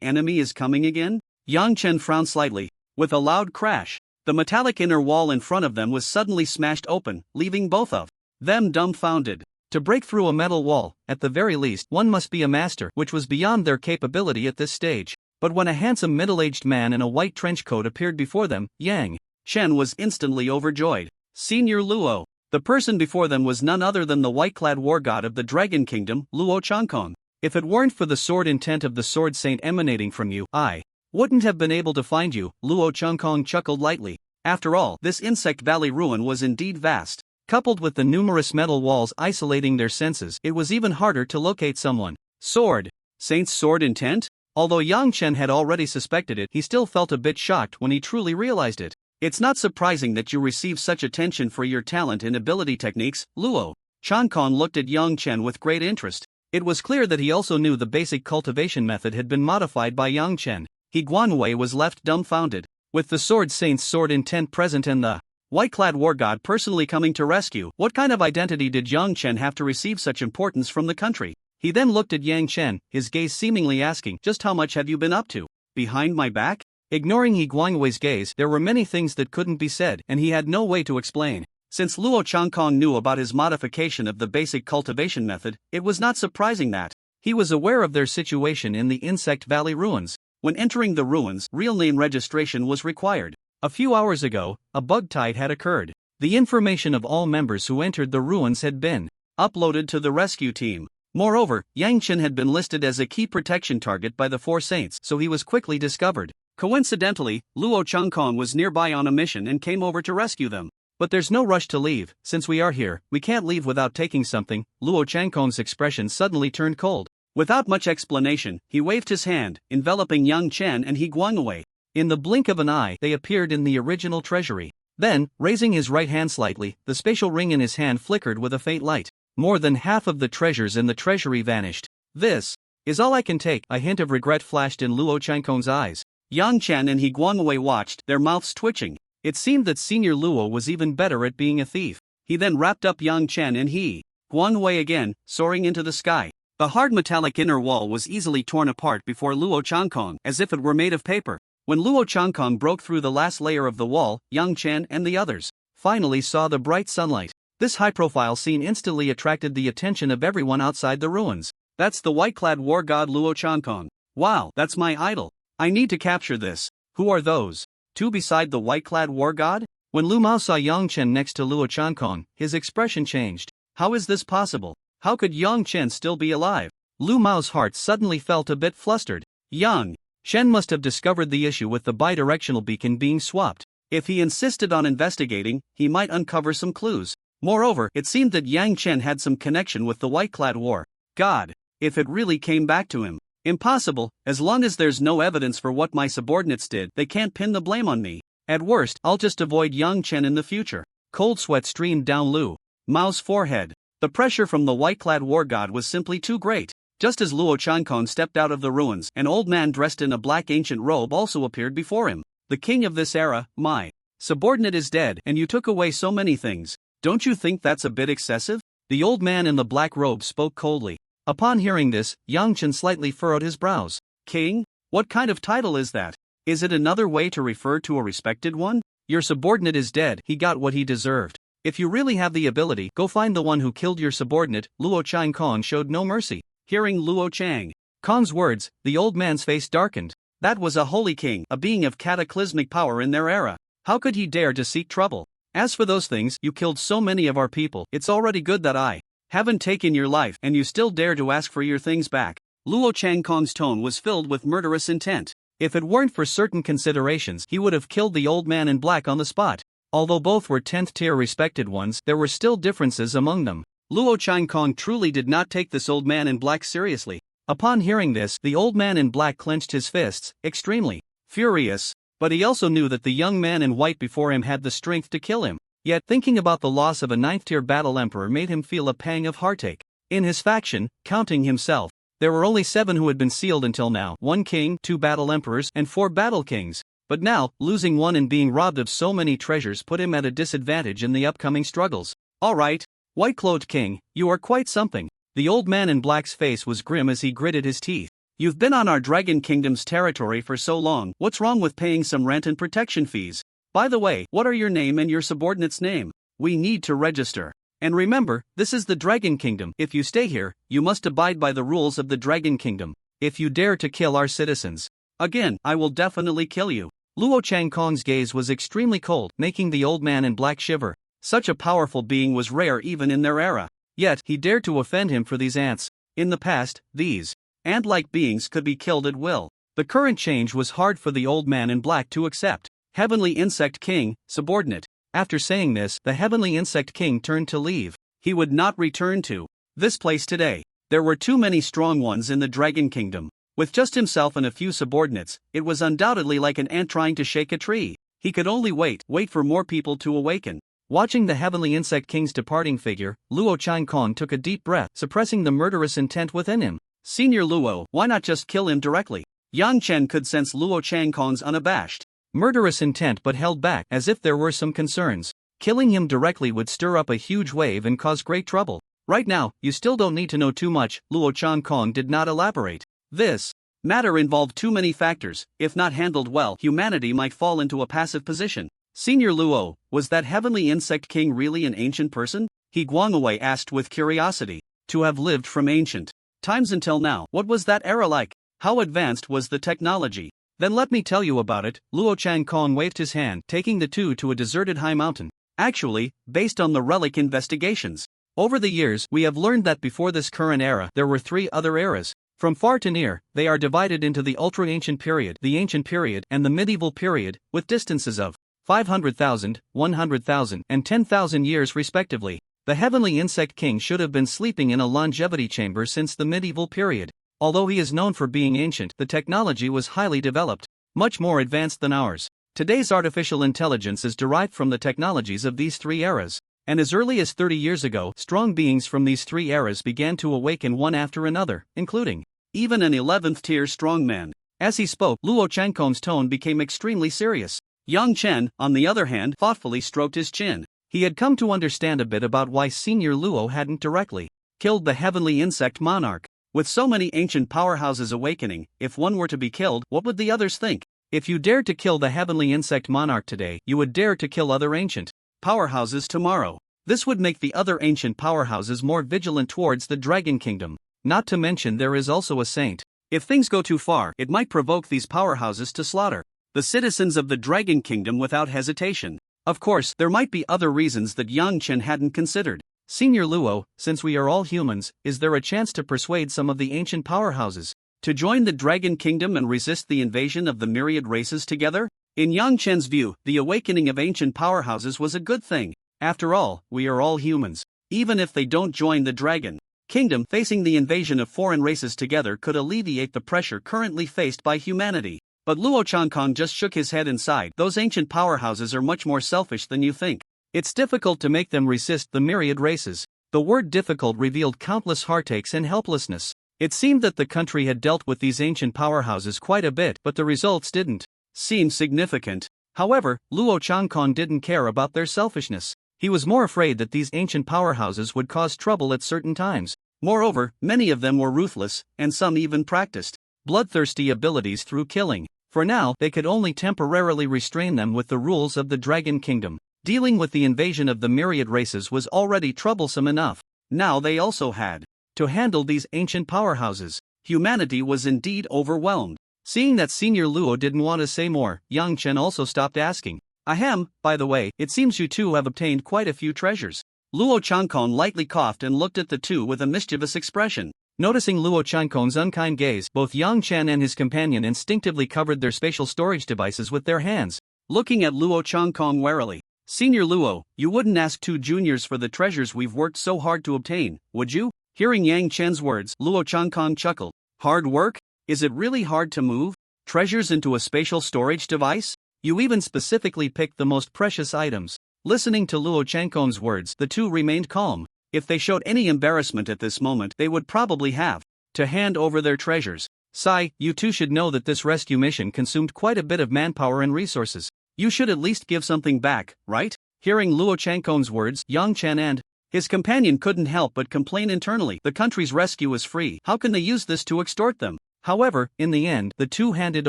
enemy is coming again? Yang Chen frowned slightly. With a loud crash, the metallic inner wall in front of them was suddenly smashed open, leaving both of them dumbfounded. To break through a metal wall, at the very least, one must be a master, which was beyond their capability at this stage. But when a handsome middle-aged man in a white trench coat appeared before them, Yang Chen was instantly overjoyed. Senior Luo. The person before them was none other than the white-clad war god of the Dragon Kingdom, Luo Changkong. If it weren't for the sword intent of the sword saint emanating from you, I wouldn't have been able to find you, Luo Changkong chuckled lightly. After all, this Insect Valley ruin was indeed vast. Coupled with the numerous metal walls isolating their senses, it was even harder to locate someone. Sword saint's sword intent? Although Yang Chen had already suspected it, he still felt a bit shocked when he truly realized it. It's not surprising that you receive such attention for your talent and ability techniques, Luo. Changkong looked at Yang Chen with great interest. It was clear that he also knew the basic cultivation method had been modified by Yang Chen. He Guangwei was left dumbfounded. With the sword saint's sword intent present and the white-clad war god personally coming to rescue, what kind of identity did Yang Chen have to receive such importance from the country? He then looked at Yang Chen, his gaze seemingly asking, just how much have you been up to? Behind my back? Ignoring He Guangwei's gaze, there were many things that couldn't be said, and he had no way to explain. Since Luo Changkong knew about his modification of the basic cultivation method, it was not surprising that he was aware of their situation in the Insect Valley ruins. When entering the ruins, real name registration was required. A few hours ago, a bug tide had occurred. The information of all members who entered the ruins had been uploaded to the rescue team. Moreover, Yang Chen had been listed as a key protection target by the four saints, so he was quickly discovered. Coincidentally, Luo Changkong was nearby on a mission and came over to rescue them. But there's no rush to leave. Since we are here, we can't leave without taking something. Luo Changkong's expression suddenly turned cold. Without much explanation, he waved his hand, enveloping Yang Chen and He Guangwei. In the blink of an eye, they appeared in the original treasury. Then, raising his right hand slightly, the spatial ring in his hand flickered with a faint light. More than half of the treasures in the treasury vanished. This is all I can take. A hint of regret flashed in Luo Changkong's eyes. Yang Chen and He Guangwei watched, their mouths twitching. It seemed that Senior Luo was even better at being a thief. He then wrapped up Yang Chen and He Guangwei again, soaring into the sky. The hard metallic inner wall was easily torn apart before Luo Changkong, as if it were made of paper. When Luo Changkong broke through the last layer of the wall, Yang Chen and the others finally saw the bright sunlight. This high-profile scene instantly attracted the attention of everyone outside the ruins. That's the white-clad war god Luo Changkong. Wow, that's my idol. I need to capture this. Who are those two beside the white-clad war god? When Lu Mao saw Yang Chen next to Luo Changkong, his expression changed. How is this possible? How could Yang Chen still be alive? Lu Mao's heart suddenly felt a bit flustered. Yang Chen must have discovered the issue with the bidirectional beacon being swapped. If he insisted on investigating, he might uncover some clues. Moreover, it seemed that Yang Chen had some connection with the white-clad war god. If it really came back to him. Impossible. As long as there's no evidence for what my subordinates did, they can't pin the blame on me. At worst, I'll just avoid Yang Chen in the future. Cold sweat streamed down Lu Mao's forehead. The pressure from the white-clad war god was simply too great. Just as Luo Changkong stepped out of the ruins, an old man dressed in a black ancient robe also appeared before him. The king of this era, my subordinate is dead, and you took away so many things. Don't you think that's a bit excessive? The old man in the black robe spoke coldly. Upon hearing this, Yang Chen slightly furrowed his brows. King? What kind of title is that? Is it another way to refer to a respected one? Your subordinate is dead, he got what he deserved. If you really have the ability, go find the one who killed your subordinate. Luo Chang-kong showed no mercy. Hearing Luo Chang-kong's words, the old man's face darkened. That was a holy king, a being of cataclysmic power in their era. How could he dare to seek trouble? As for those things, you killed so many of our people. It's already good that I haven't taken your life, and you still dare to ask for your things back. Luo Chang-kong's tone was filled with murderous intent. If it weren't for certain considerations, he would have killed the old man in black on the spot. Although both were 10th-tier respected ones, there were still differences among them. Luo Chang-kong truly did not take this old man in black seriously. Upon hearing this, the old man in black clenched his fists, extremely furious. But he also knew that the young man in white before him had the strength to kill him. Yet, thinking about the loss of a 9th-tier battle emperor made him feel a pang of heartache. In his faction, counting himself, there were only 7 who had been sealed until now: 1 king, 2 battle emperors, and 4 battle kings. But now, losing one and being robbed of so many treasures put him at a disadvantage in the upcoming struggles. Alright, white-clothed king, you are quite something. The old man in black's face was grim as he gritted his teeth. You've been on our Dragon Kingdom's territory for so long, what's wrong with paying some rent and protection fees? By the way, what are your name and your subordinate's name? We need to register. And remember, this is the Dragon Kingdom. If you stay here, you must abide by the rules of the Dragon Kingdom. If you dare to kill our citizens again, I will definitely kill you. Luo Chang-kong's gaze was extremely cold, making the old man in black shiver. Such a powerful being was rare even in their era. Yet, he dared to offend him for these ants. In the past, these ant-like beings could be killed at will. The current change was hard for the old man in black to accept. Heavenly Insect King, subordinate. After saying this, the Heavenly Insect King turned to leave. He would not return to this place today. There were too many strong ones in the Dragon Kingdom. With just himself and a few subordinates, it was undoubtedly like an ant trying to shake a tree. He could only wait for more people to awaken. Watching the Heavenly Insect King's departing figure, Luo Chang-kong took a deep breath, suppressing the murderous intent within him. Senior Luo, why not just kill him directly? Yang Chen could sense Luo Chang-kong's unabashed murderous intent but held back as if there were some concerns. Killing him directly would stir up a huge wave and cause great trouble. Right now, you still don't need to know too much. Luo Chang-kong did not elaborate. This matter involved too many factors. If not handled well, humanity might fall into a passive position. Senior Luo, was that Heavenly Insect King really an ancient person? He Guangwei asked with curiosity. To have lived from ancient times until now, what was that era like? How advanced was the technology? Then let me tell you about it. Luo Chang-kong waved his hand, taking the two to a deserted high mountain. Actually, based on the relic investigations, over the years we have learned that before this current era there were 3 other eras. From far to near, they are divided into the ultra-ancient period, the ancient period, and the medieval period, with distances of 500,000, 100,000, and 10,000 years respectively. The Heavenly Insect King should have been sleeping in a longevity chamber since the medieval period. Although he is known for being ancient, the technology was highly developed, much more advanced than ours. Today's artificial intelligence is derived from the technologies of these 3 eras. And as early as 30 years ago, strong beings from these 3 eras began to awaken one after another, including even an 11th-tier strongman. As he spoke, Luo Chang-kong's tone became extremely serious. Yang Chen, on the other hand, thoughtfully stroked his chin. He had come to understand a bit about why Senior Luo hadn't directly killed the Heavenly Insect Monarch. With so many ancient powerhouses awakening, if one were to be killed, what would the others think? If you dared to kill the Heavenly Insect Monarch today, you would dare to kill other ancient powerhouses tomorrow. This would make the other ancient powerhouses more vigilant towards the Dragon Kingdom. Not to mention there is also a saint. If things go too far, it might provoke these powerhouses to slaughter the citizens of the Dragon Kingdom without hesitation. Of course, there might be other reasons that Yang Chen hadn't considered. Senior Luo, since we are all humans, is there a chance to persuade some of the ancient powerhouses to join the Dragon Kingdom and resist the invasion of the myriad races together? In Yang Chen's view, the awakening of ancient powerhouses was a good thing. After all, we are all humans. Even if they don't join the Dragon Kingdom, facing the invasion of foreign races together could alleviate the pressure currently faced by humanity. But Luo Chang-kong just shook his head and sighed. Those ancient powerhouses are much more selfish than you think. It's difficult to make them resist the myriad races. The word difficult revealed countless heartaches and helplessness. It seemed that the country had dealt with these ancient powerhouses quite a bit, but the results didn't seem significant. However, Luo Chang-kong didn't care about their selfishness. He was more afraid that these ancient powerhouses would cause trouble at certain times. Moreover, many of them were ruthless, and some even practiced bloodthirsty abilities through killing. For now, they could only temporarily restrain them with the rules of the Dragon Kingdom. Dealing with the invasion of the myriad races was already troublesome enough. Now they also had to handle these ancient powerhouses. Humanity was indeed overwhelmed. Seeing that Senior Luo didn't want to say more, Yang Chen also stopped asking. Ahem, by the way, it seems you two have obtained quite a few treasures. Luo Changkong lightly coughed and looked at the two with a mischievous expression. Noticing Luo Changkong's unkind gaze, both Yang Chen and his companion instinctively covered their spatial storage devices with their hands. Looking at Luo Changkong warily, Senior Luo, you wouldn't ask two juniors for the treasures we've worked so hard to obtain, would you? Hearing Yang Chen's words, Luo Changkong chuckled. Hard work? Is it really hard to move treasures into a spatial storage device? You even specifically picked the most precious items. Listening to Luo Changkong's words, the two remained calm. If they showed any embarrassment at this moment, they would probably have to hand over their treasures. Sai, you two should know that this rescue mission consumed quite a bit of manpower and resources. You should at least give something back, right? Hearing Luo Changkong's words, Yang Chen and his companion couldn't help but complain internally. The country's rescue is free. How can they use this to extort them? However, in the end, the two handed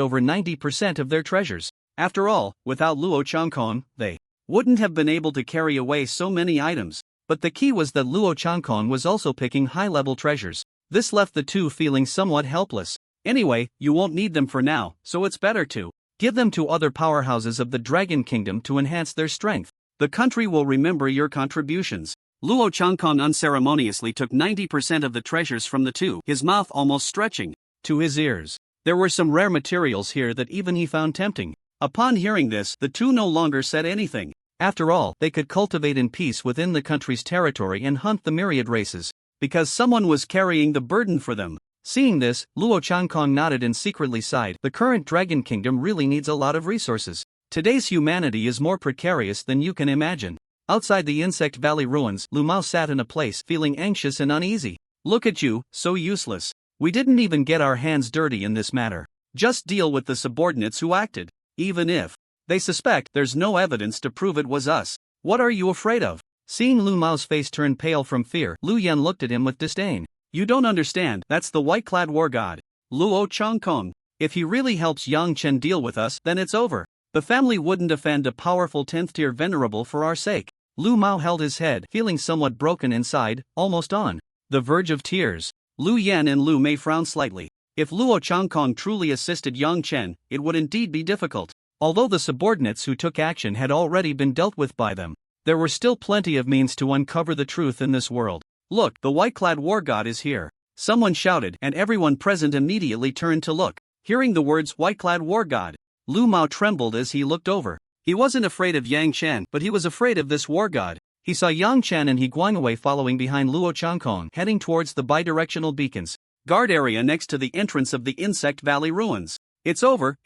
over 90% of their treasures. After all, without Luo Changkong, they wouldn't have been able to carry away so many items. But the key was that Luo Changkong was also picking high-level treasures. This left the two feeling somewhat helpless. Anyway, you won't need them for now, so it's better to give them to other powerhouses of the Dragon Kingdom to enhance their strength. The country will remember your contributions. Luo Changkong unceremoniously took 90% of the treasures from the two, his mouth almost stretching to his ears. There were some rare materials here that even he found tempting. Upon hearing this, the two no longer said anything. After all, they could cultivate in peace within the country's territory and hunt the myriad races, because someone was carrying the burden for them. Seeing this, Luo Changkong nodded and secretly sighed. The current Dragon Kingdom really needs a lot of resources. Today's humanity is more precarious than you can imagine. Outside the Insect Valley ruins, Lu Mao sat in a place, feeling anxious and uneasy. Look at you, so useless. We didn't even get our hands dirty in this matter. Just deal with the subordinates who acted. Even if they suspect, there's no evidence to prove it was us. What are you afraid of? Seeing Lu Mao's face turn pale from fear, Lu Yan looked at him with disdain. You don't understand, that's the white-clad war god, Luo Changkong. If he really helps Yang Chen deal with us, then it's over. The family wouldn't offend a powerful 10th-tier venerable for our sake. Lu Mao held his head, feeling somewhat broken inside, almost on the verge of tears. Lu Yan and Lu Mei frowned slightly. If Luo Changkong truly assisted Yang Chen, it would indeed be difficult. Although the subordinates who took action had already been dealt with by them, there were still plenty of means to uncover the truth in this world. Look, the white-clad war god is here. Someone shouted, and everyone present immediately turned to look. Hearing the words white-clad war god, Lu Mao trembled as he looked over. He wasn't afraid of Yang Chen, but he was afraid of this war god. He saw Yang Chen and He Guangwei following behind Luo Changkong, heading towards the bidirectional beacons guard area next to the entrance of the Insect Valley ruins. It's over,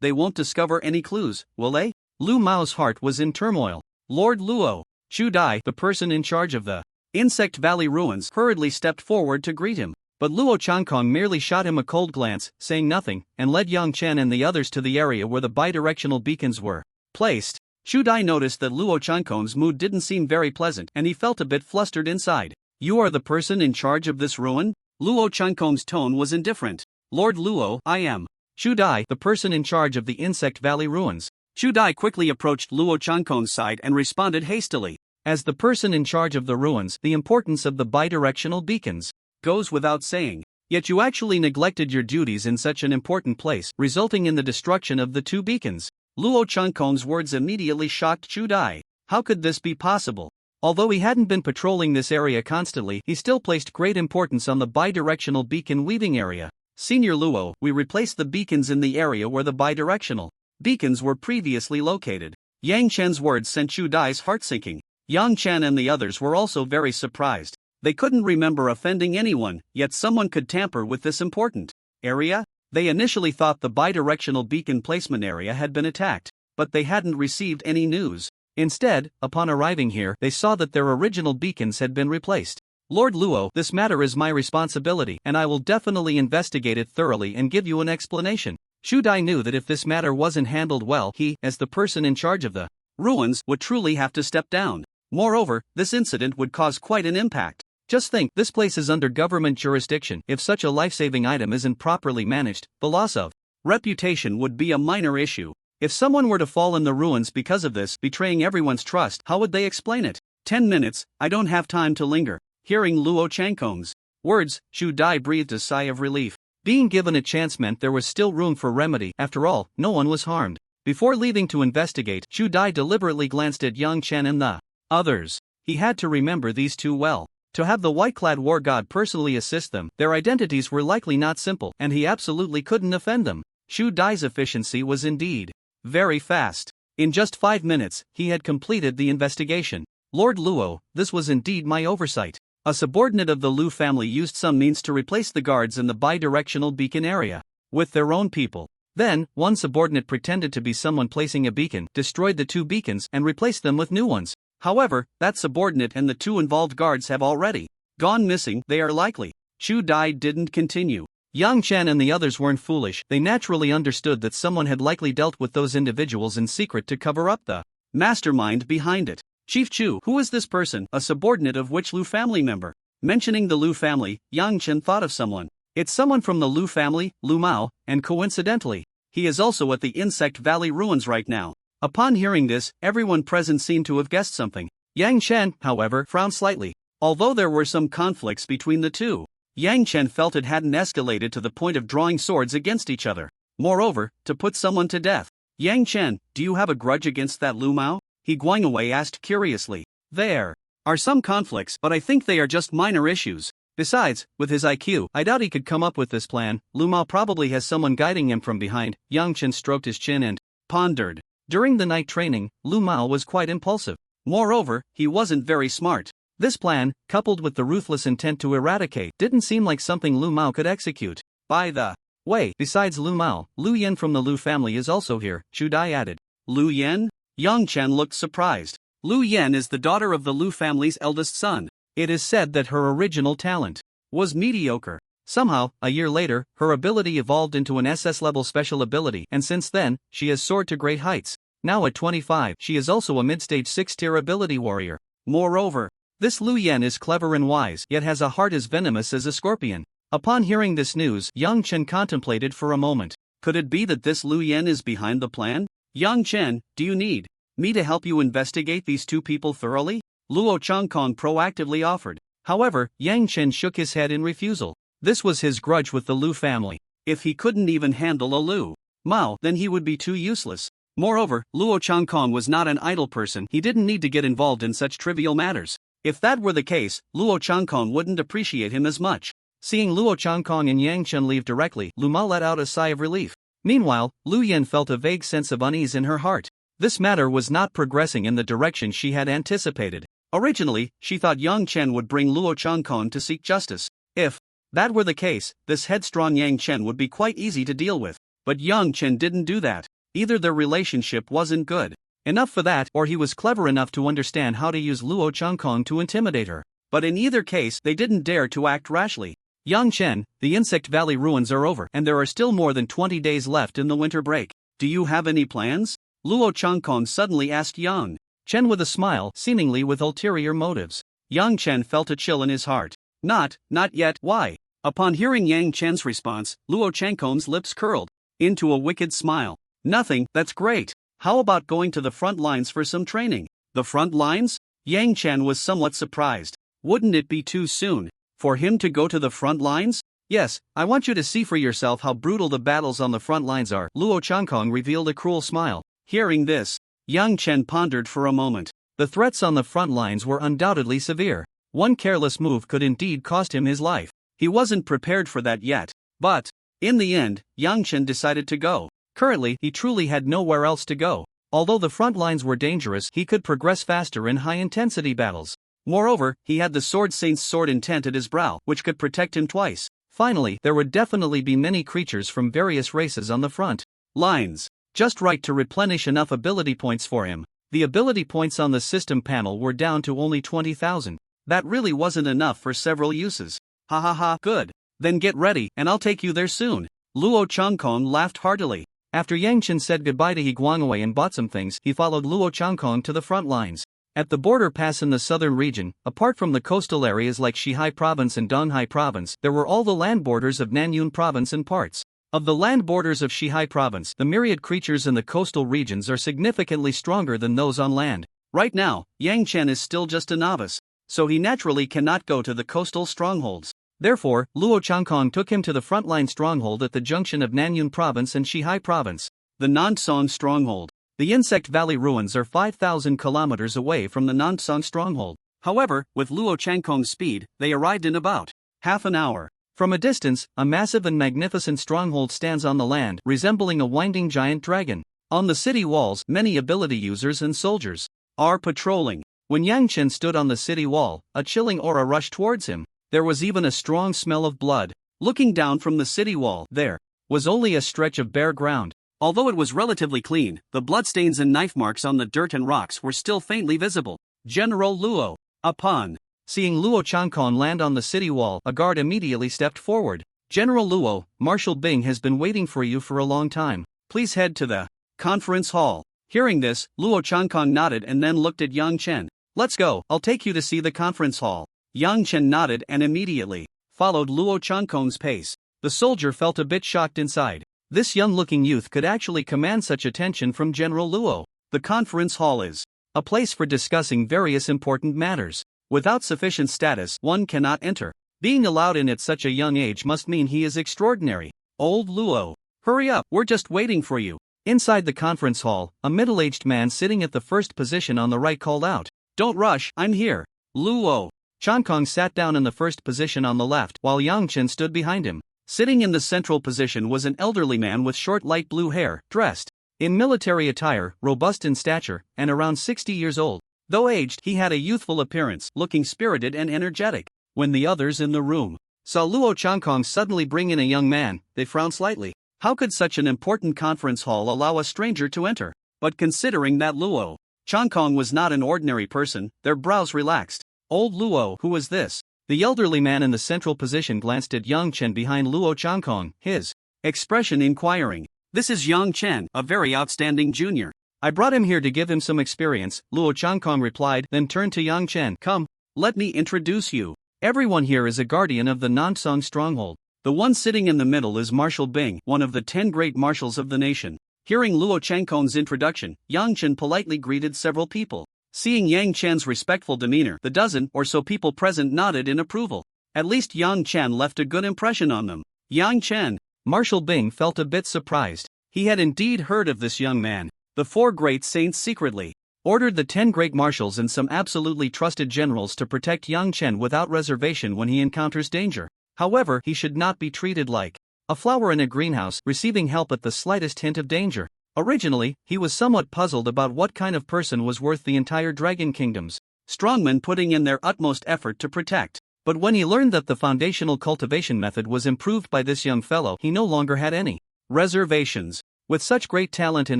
they won't discover any clues, will they? Lu Mao's heart was in turmoil. Lord Luo, Chu Dai, the person in charge of the Insect Valley ruins, hurriedly stepped forward to greet him. But Luo Changkong merely shot him a cold glance, saying nothing, and led Yang Chen and the others to the area where the bidirectional beacons were placed. Chu Dai noticed that Luo Changkong's mood didn't seem very pleasant, and he felt a bit flustered inside. You are the person in charge of this ruin? Luo Changkong's tone was indifferent. Lord Luo, I am Chu Dai, the person in charge of the Insect Valley ruins. Chu Dai quickly approached Luo Changkong's side and responded hastily. As the person in charge of the ruins, the importance of the bidirectional beacons goes without saying. Yet you actually neglected your duties in such an important place, resulting in the destruction of the two beacons. Luo Changkong's words immediately shocked Chu Dai. How could this be possible? Although he hadn't been patrolling this area constantly, he still placed great importance on the bidirectional beacon weaving area. Senior Luo, we replaced the beacons in the area where the bidirectional beacons were previously located. Yang Chen's words sent Chu Dai's heart sinking. Yang Chen and the others were also very surprised. They couldn't remember offending anyone, yet someone could tamper with this important area? They initially thought the bidirectional beacon placement area had been attacked, but they hadn't received any news. Instead, upon arriving here, they saw that their original beacons had been replaced. Lord Luo, this matter is my responsibility, and I will definitely investigate it thoroughly and give you an explanation. Chu Dai knew that if this matter wasn't handled well, he, as the person in charge of the ruins, would truly have to step down. Moreover, this incident would cause quite an impact. Just think, this place is under government jurisdiction. If such a life-saving item isn't properly managed, the loss of reputation would be a minor issue. If someone were to fall in the ruins because of this, betraying everyone's trust, how would they explain it? 10 minutes, I don't have time to linger. Hearing Luo Changkong's words, Xu Dai breathed a sigh of relief. Being given a chance meant there was still room for remedy. After all, no one was harmed. Before leaving to investigate, Xu Dai deliberately glanced at Yang Chen and the others. He had to remember these two well. To have the white-clad war god personally assist them, their identities were likely not simple, and he absolutely couldn't offend them. Xu Dai's efficiency was indeed very fast. In just 5 minutes, he had completed the investigation. Lord Luo, this was indeed my oversight. A subordinate of the Lu family used some means to replace the guards in the bi-directional beacon area with their own people. Then, one subordinate pretended to be someone placing a beacon, destroyed the 2 beacons, and replaced them with new ones. However, that subordinate and the 2 involved guards have already gone missing. They are likely. Xu Dai didn't continue. Yang Chen and the others weren't foolish. They naturally understood that someone had likely dealt with those individuals in secret to cover up the mastermind behind it. Chief Chu, who is this person? A subordinate of which Lu family member? Mentioning the Lu family, Yang Chen thought of someone. It's someone from the Lu family, Lu Mao, and coincidentally, he is also at the Insect Valley ruins right now. Upon hearing this, everyone present seemed to have guessed something. Yang Chen, however, frowned slightly. Although there were some conflicts between the two, Yang Chen felt it hadn't escalated to the point of drawing swords against each other. Moreover, to put someone to death. Yang Chen, do you have a grudge against that Lu Mao? He Guangwei asked curiously. There are some conflicts, but I think they are just minor issues. Besides, with his IQ, I doubt he could come up with this plan. Lu Mao probably has someone guiding him from behind. Yang Chen stroked his chin and pondered. During the night training, Lu Mao was quite impulsive. Moreover, he wasn't very smart. This plan, coupled with the ruthless intent to eradicate, didn't seem like something Lu Mao could execute. By the way, besides Lu Mao, Lu Yen from the Lu family is also here, Xu Dai added. Lu Yen? Yang Chen looked surprised. Lu Yen is the daughter of the Lu family's eldest son. It is said that her original talent was mediocre. Somehow, a year later, her ability evolved into an SS-level special ability, and since then, she has soared to great heights. Now at 25, she is also a mid-stage 6-tier ability warrior. Moreover, this Lu Yen is clever and wise, yet has a heart as venomous as a scorpion. Upon hearing this news, Yang Chen contemplated for a moment. Could it be that this Lu Yen is behind the plan? Yang Chen, do you need me to help you investigate these 2 people thoroughly? Luo Changkong proactively offered. However, Yang Chen shook his head in refusal. This was his grudge with the Lu family. If he couldn't even handle a Lu Mao, then he would be too useless. Moreover, Luo Changkong was not an idle person. He didn't need to get involved in such trivial matters. If that were the case, Luo Changkong wouldn't appreciate him as much. Seeing Luo Changkong and Yang Chen leave directly, Lu Mao let out a sigh of relief. Meanwhile, Lu Yen felt a vague sense of unease in her heart. This matter was not progressing in the direction she had anticipated. Originally, she thought Yang Chen would bring Luo Changkong to seek justice. If that were the case, this headstrong Yang Chen would be quite easy to deal with. But Yang Chen didn't do that. Either their relationship wasn't good enough for that, or he was clever enough to understand how to use Luo Changkong to intimidate her. But in either case, they didn't dare to act rashly. Yang Chen, the Insect Valley ruins are over, and there are still more than 20 days left in the winter break. Do you have any plans? Luo Changkong suddenly asked Yang Chen with a smile, seemingly with ulterior motives. Yang Chen felt a chill in his heart. Not yet. Why? Upon hearing Yang Chen's response, Luo Changkong's lips curled into a wicked smile. Nothing, that's great. How about going to the front lines for some training? The front lines? Yang Chen was somewhat surprised. Wouldn't it be too soon for him to go to the front lines? Yes, I want you to see for yourself how brutal the battles on the front lines are. Luo Changkong revealed a cruel smile. Hearing this, Yang Chen pondered for a moment. The threats on the front lines were undoubtedly severe. One careless move could indeed cost him his life. He wasn't prepared for that yet. But, in the end, Yang Chen decided to go. Currently, he truly had nowhere else to go. Although the front lines were dangerous, he could progress faster in high-intensity battles. Moreover, he had the Sword Saint's sword intent at his brow, which could protect him twice. Finally, there would definitely be many creatures from various races on the front lines. Just right to replenish enough ability points for him. The ability points on the system panel were down to only 20,000. That really wasn't enough for several uses. Ha ha ha, good. Then get ready, and I'll take you there soon. Luo Changkong laughed heartily. After Yang Chen said goodbye to He Guangwei and bought some things, he followed Luo Changkong to the front lines. At the border pass in the southern region, apart from the coastal areas like Xihai Province and Donghai Province, there were all the land borders of Nanyun Province and parts Of the land borders of Shihai province, the myriad creatures in the coastal regions are significantly stronger than those on land. Right now, Yang Chen is still just a novice, so he naturally cannot go to the coastal strongholds. Therefore, Luo Changkong took him to the frontline stronghold at the junction of Nanyun province and Shihai province. The Nansong stronghold. The Insect Valley ruins are 5,000 kilometers away from the Nansong stronghold. However, with Luo Changkong's speed, they arrived in about half an hour. From a distance, a massive and magnificent stronghold stands on the land, resembling a winding giant dragon. On the city walls, many ability users and soldiers are patrolling. When Yang Chen stood on the city wall, a chilling aura rushed towards him. There was even a strong smell of blood. Looking down from the city wall, there was only a stretch of bare ground. Although it was relatively clean, the bloodstains and knife marks on the dirt and rocks were still faintly visible. General Luo. Upon seeing Luo Changkong land on the city wall, a guard immediately stepped forward. General Luo, Marshal Bing has been waiting for you for a long time. Please head to the conference hall. Hearing this, Luo Changkong nodded and then looked at Yang Chen. Let's go, I'll take you to see the conference hall. Yang Chen nodded and immediately followed Luo Changkong's pace. The soldier felt a bit shocked inside. This young-looking youth could actually command such attention from General Luo. The conference hall is a place for discussing various important matters. Without sufficient status, one cannot enter. Being allowed in at such a young age must mean he is extraordinary. Old Luo, hurry up, we're just waiting for you. Inside the conference hall, a middle-aged man sitting at the first position on the right called out, "Don't rush, I'm here." Luo Changkong sat down in the first position on the left, while Yang Chen stood behind him. Sitting in the central position was an elderly man with short light blue hair, dressed in military attire, robust in stature, and around 60 years old. Though aged, he had a youthful appearance, looking spirited and energetic. When the others in the room saw Luo Changkong suddenly bring in a young man, they frowned slightly. How could such an important conference hall allow a stranger to enter? But considering that Luo Changkong was not an ordinary person, their brows relaxed. Old Luo, who was this? The elderly man in the central position glanced at Yang Chen behind Luo Changkong, his expression inquiring. This is Yang Chen, a very outstanding junior. I brought him here to give him some experience, Luo Changkong replied, then turned to Yang Chen. Come, let me introduce you. Everyone here is a guardian of the Nansong stronghold. The one sitting in the middle is Marshal Bing, one of the 10 great marshals of the nation. Hearing Luo Changkong's introduction, Yang Chen politely greeted several people. Seeing Yang Chen's respectful demeanor, the dozen or so people present nodded in approval. At least Yang Chen left a good impression on them. Yang Chen. Marshal Bing felt a bit surprised. He had indeed heard of this young man. The 4 great saints secretly ordered the 10 great marshals and some absolutely trusted generals to protect Yang Chen without reservation when he encounters danger. However, he should not be treated like a flower in a greenhouse, receiving help at the slightest hint of danger. Originally, he was somewhat puzzled about what kind of person was worth the entire Dragon Kingdom's strongmen putting in their utmost effort to protect. But when he learned that the foundational cultivation method was improved by this young fellow, he no longer had any reservations. With such great talent in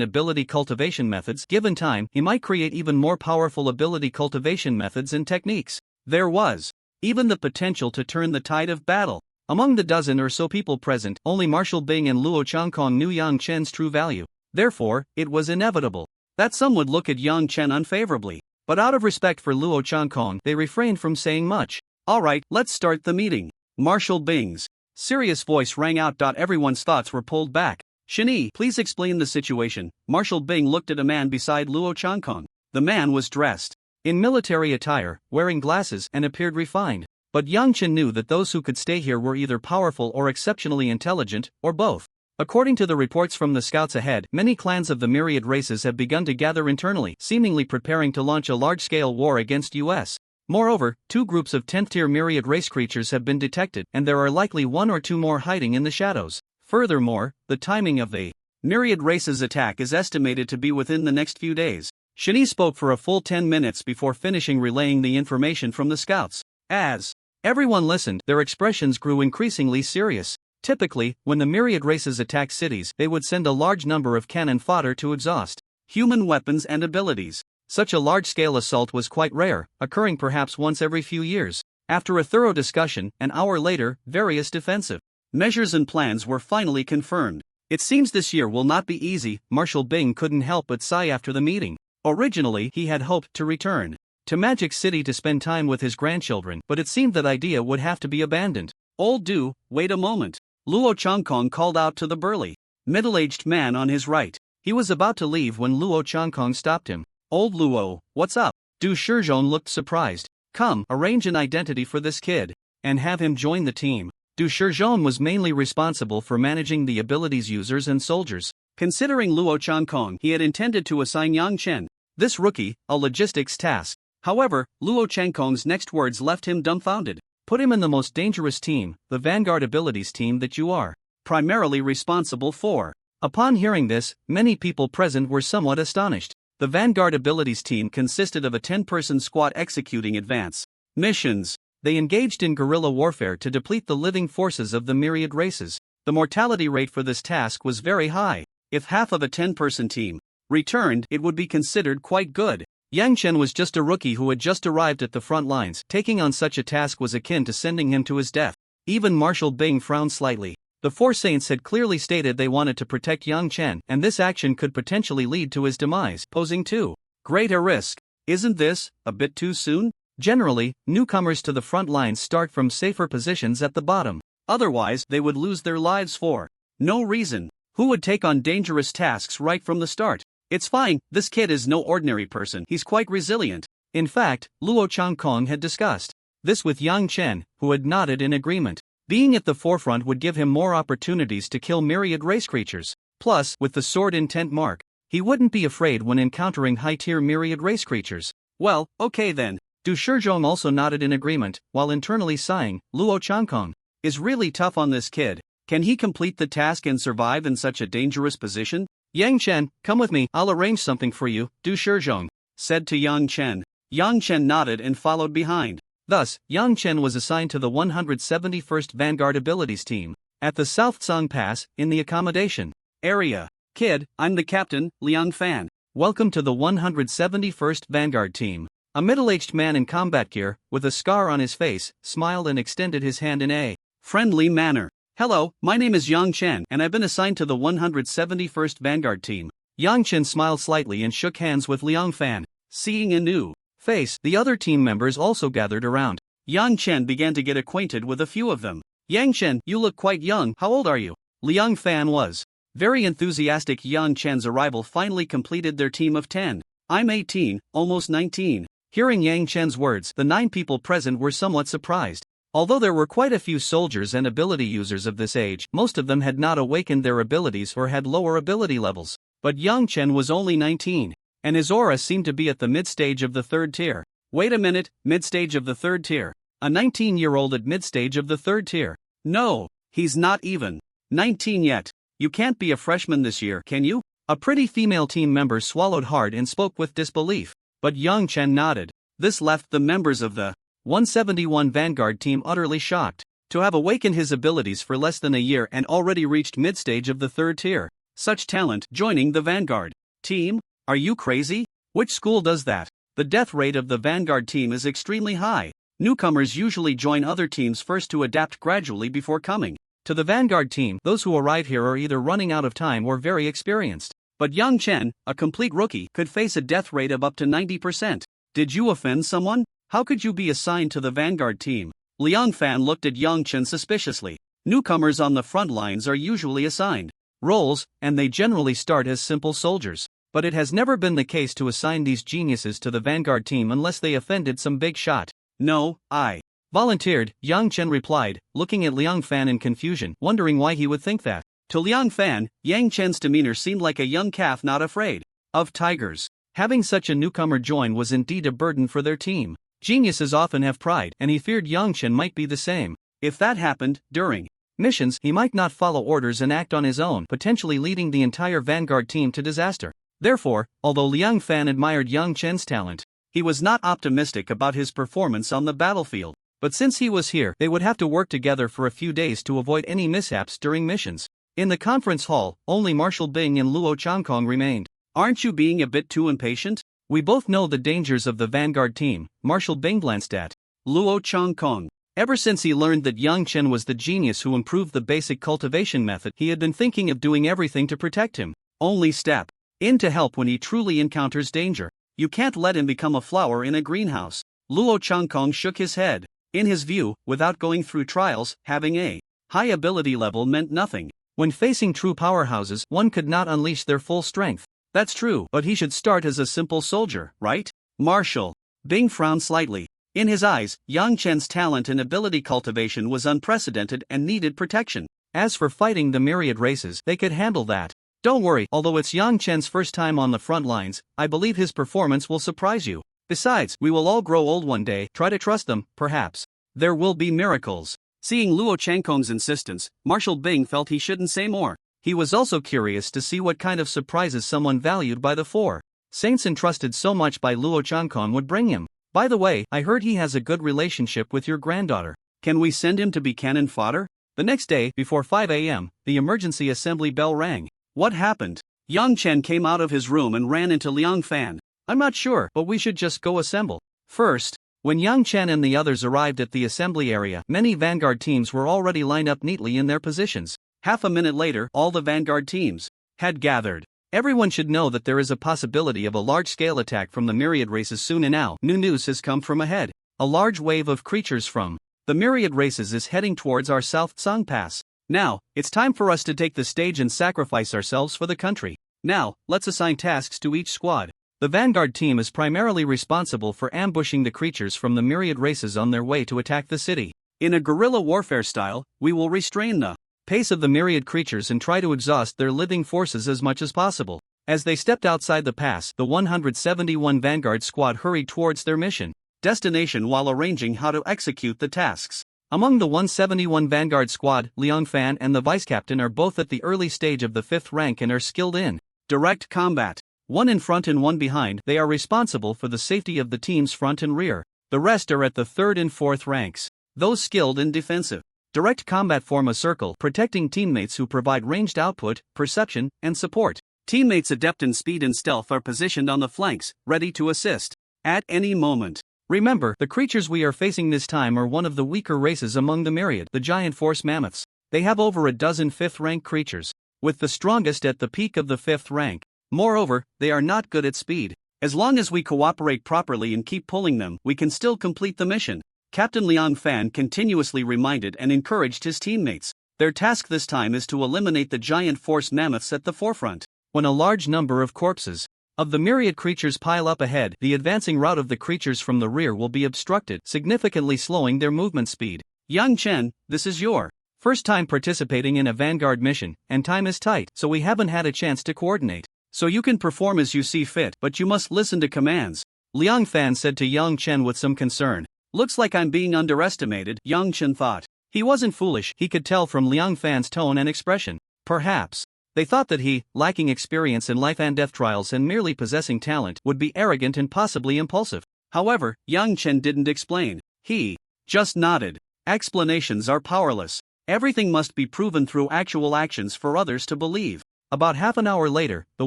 ability cultivation methods, given time, he might create even more powerful ability cultivation methods and techniques. There was even the potential to turn the tide of battle. Among the dozen or so people present, only Marshal Bing and Luo Changkong knew Yang Chen's true value. Therefore, it was inevitable that some would look at Yang Chen unfavorably. But out of respect for Luo Changkong, they refrained from saying much. Alright, let's start the meeting. Marshal Bing's serious voice rang out. Everyone's thoughts were pulled back. Shini, please explain the situation. Marshal Bing looked at a man beside Luo Changkong. The man was dressed in military attire, wearing glasses, and appeared refined. But Yang Chen knew that those who could stay here were either powerful or exceptionally intelligent, or both. According to the reports from the scouts ahead, many clans of the myriad races have begun to gather internally, seemingly preparing to launch a large-scale war against US. Moreover, 2 groups of 10th-tier myriad race creatures have been detected, and there are likely 1 or 2 more hiding in the shadows. Furthermore, the timing of the myriad races attack is estimated to be within the next few days. Shini spoke for a full 10 minutes before finishing relaying the information from the scouts. As everyone listened, their expressions grew increasingly serious. Typically, when the myriad races attack cities, they would send a large number of cannon fodder to exhaust human weapons and abilities. Such a large-scale assault was quite rare, occurring perhaps once every few years. After a thorough discussion, an hour later, various defensive measures and plans were finally confirmed. It seems this year will not be easy, Marshal Bing couldn't help but sigh after the meeting. Originally, he had hoped to return to Magic City to spend time with his grandchildren, but it seemed that idea would have to be abandoned. Old Du, wait a moment. Luo Changkong called out to the burly, middle-aged man on his right. He was about to leave when Luo Changkong stopped him. Old Luo, what's up? Du Shizhong looked surprised. Come, arrange an identity for this kid, and have him join the team. Du Shizhong was mainly responsible for managing the abilities users and soldiers. Considering Luo Changkong, he had intended to assign Yang Chen, this rookie, a logistics task. However, Luo Changkong's next words left him dumbfounded. Put him in the most dangerous team, the Vanguard Abilities team that you are primarily responsible for. Upon hearing this, many people present were somewhat astonished. The Vanguard Abilities team consisted of a 10-person squad executing advance missions. They engaged in guerrilla warfare to deplete the living forces of the myriad races. The mortality rate for this task was very high. If half of a 10-person team returned, it would be considered quite good. Yang Chen was just a rookie who had just arrived at the front lines. Taking on such a task was akin to sending him to his death. Even Marshal Bing frowned slightly. The Four Saints had clearly stated they wanted to protect Yang Chen, and this action could potentially lead to his demise, posing too great a risk. Isn't this a bit too soon? Generally, newcomers to the front lines start from safer positions at the bottom. Otherwise, they would lose their lives for no reason. Who would take on dangerous tasks right from the start? It's fine, this kid is no ordinary person, he's quite resilient. In fact, Luo Changkong had discussed this with Yang Chen, who had nodded in agreement. Being at the forefront would give him more opportunities to kill myriad race creatures. Plus, with the sword intent mark, he wouldn't be afraid when encountering high-tier myriad race creatures. Well, okay then. Du Shizhong also nodded in agreement, while internally sighing, Luo Changkong is really tough on this kid. Can he complete the task and survive in such a dangerous position? Yang Chen, come with me, I'll arrange something for you, Du Shizhong said to Yang Chen. Yang Chen nodded and followed behind. Thus, Yang Chen was assigned to the 171st Vanguard Abilities team, at the South Song Pass, in the accommodation area. Kid, I'm the captain, Liang Fan. Welcome to the 171st Vanguard team. A middle-aged man in combat gear, with a scar on his face, smiled and extended his hand in a friendly manner. Hello, my name is Yang Chen, and I've been assigned to the 171st Vanguard team. Yang Chen smiled slightly and shook hands with Liang Fan. Seeing a new face, the other team members also gathered around. Yang Chen began to get acquainted with a few of them. Yang Chen, you look quite young, how old are you? Liang Fan was very enthusiastic. Yang Chen's arrival finally completed their team of 10. I'm 18, almost 19. Hearing Yang Chen's words, the 9 people present were somewhat surprised. Although there were quite a few soldiers and ability users of this age, most of them had not awakened their abilities or had lower ability levels. But Yang Chen was only 19, and his aura seemed to be at the mid-stage of the 3rd tier. Wait a minute, mid-stage of the 3rd tier? A 19-year-old at mid-stage of the 3rd tier? No, he's not even 19 yet. You can't be a freshman this year, can you? A pretty female team member swallowed hard and spoke with disbelief. But Yang Chen nodded. This left the members of the 171 Vanguard team utterly shocked. To have awakened his abilities for less than a year and already reached mid-stage of the 3rd tier. Such talent joining the Vanguard team? Are you crazy? Which school does that? The death rate of the Vanguard team is extremely high. Newcomers usually join other teams first to adapt gradually before coming to the Vanguard team. Those who arrive here are either running out of time or very experienced. But Yang Chen, a complete rookie, could face a death rate of up to 90%. Did you offend someone? How could you be assigned to the Vanguard team? Liang Fan looked at Yang Chen suspiciously. Newcomers on the front lines are usually assigned roles, and they generally start as simple soldiers. But it has never been the case to assign these geniuses to the Vanguard team unless they offended some big shot. No, I volunteered, Yang Chen replied, looking at Liang Fan in confusion, wondering why he would think that. To Liang Fan, Yang Chen's demeanor seemed like a young calf not afraid of tigers. Having such a newcomer join was indeed a burden for their team. Geniuses often have pride, and he feared Yang Chen might be the same. If that happened, during missions, he might not follow orders and act on his own, potentially leading the entire Vanguard team to disaster. Therefore, although Liang Fan admired Yang Chen's talent, he was not optimistic about his performance on the battlefield. But since he was here, they would have to work together for a few days to avoid any mishaps during missions. In the conference hall, only Marshal Bing and Luo Changkong remained. Aren't you being a bit too impatient? We both know the dangers of the Vanguard team, Marshal Bing glanced at Luo Changkong. Ever since he learned that Yang Chen was the genius who improved the basic cultivation method, he had been thinking of doing everything to protect him. Only step in to help when he truly encounters danger. You can't let him become a flower in a greenhouse. Luo Changkong shook his head. In his view, without going through trials, having a high ability level meant nothing. When facing true powerhouses, one could not unleash their full strength. That's true, but he should start as a simple soldier, right? Marshal. Bing frowned slightly. In his eyes, Yang Chen's talent and ability cultivation was unprecedented and needed protection. As for fighting the myriad races, they could handle that. Don't worry, although it's Yang Chen's first time on the front lines, I believe his performance will surprise you. Besides, we will all grow old one day, try to trust them, perhaps. There will be miracles. Seeing Luo Changkong's insistence, Marshal Bing felt he shouldn't say more. He was also curious to see what kind of surprises someone valued by the four saints entrusted so much by Luo Changkong would bring him. By the way, I heard he has a good relationship with your granddaughter. Can we send him to be cannon fodder? The next day, before 5 a.m., the emergency assembly bell rang. What happened? Yang Chen came out of his room and ran into Liang Fan. I'm not sure, but we should just go assemble. First, when Yang Chen and the others arrived at the assembly area, many vanguard teams were already lined up neatly in their positions. Half a minute later, all the vanguard teams had gathered. Everyone should know that there is a possibility of a large-scale attack from the myriad races soon, and now new news has come from ahead. A large wave of creatures from the myriad races is heading towards our South Song Pass. Now, it's time for us to take the stage and sacrifice ourselves for the country. Now, let's assign tasks to each squad. The vanguard team is primarily responsible for ambushing the creatures from the myriad races on their way to attack the city. In a guerrilla warfare style, we will restrain the pace of the myriad creatures and try to exhaust their living forces as much as possible. As they stepped outside the pass, the 171 Vanguard squad hurried towards their mission destination while arranging how to execute the tasks. Among the 171 Vanguard squad, Liang Fan and the vice captain are both at the early stage of the 5th rank and are skilled in direct combat. One in front and one behind, they are responsible for the safety of the team's front and rear. The rest are at the 3rd and 4th ranks. Those skilled in defensive direct combat form a circle, protecting teammates who provide ranged output, perception, and support. Teammates adept in speed and stealth are positioned on the flanks, ready to assist at any moment. Remember, the creatures we are facing this time are one of the weaker races among the myriad, the giant force mammoths. They have over a dozen 5th rank creatures, with the strongest at the peak of the 5th rank. Moreover, they are not good at speed. As long as we cooperate properly and keep pulling them, we can still complete the mission. Captain Liang Fan continuously reminded and encouraged his teammates. Their task this time is to eliminate the giant force mammoths at the forefront. When a large number of corpses of the myriad creatures pile up ahead, the advancing route of the creatures from the rear will be obstructed, significantly slowing their movement speed. Yang Chen, this is your first time participating in a vanguard mission, and time is tight, so we haven't had a chance to coordinate. So you can perform as you see fit, but you must listen to commands, Liang Fan said to Yang Chen with some concern. Looks like I'm being underestimated, Yang Chen thought. He wasn't foolish, he could tell from Liang Fan's tone and expression. Perhaps they thought that he, lacking experience in life and death trials and merely possessing talent, would be arrogant and possibly impulsive. However, Yang Chen didn't explain. He just nodded. Explanations are powerless. Everything must be proven through actual actions for others to believe. About half an hour later, the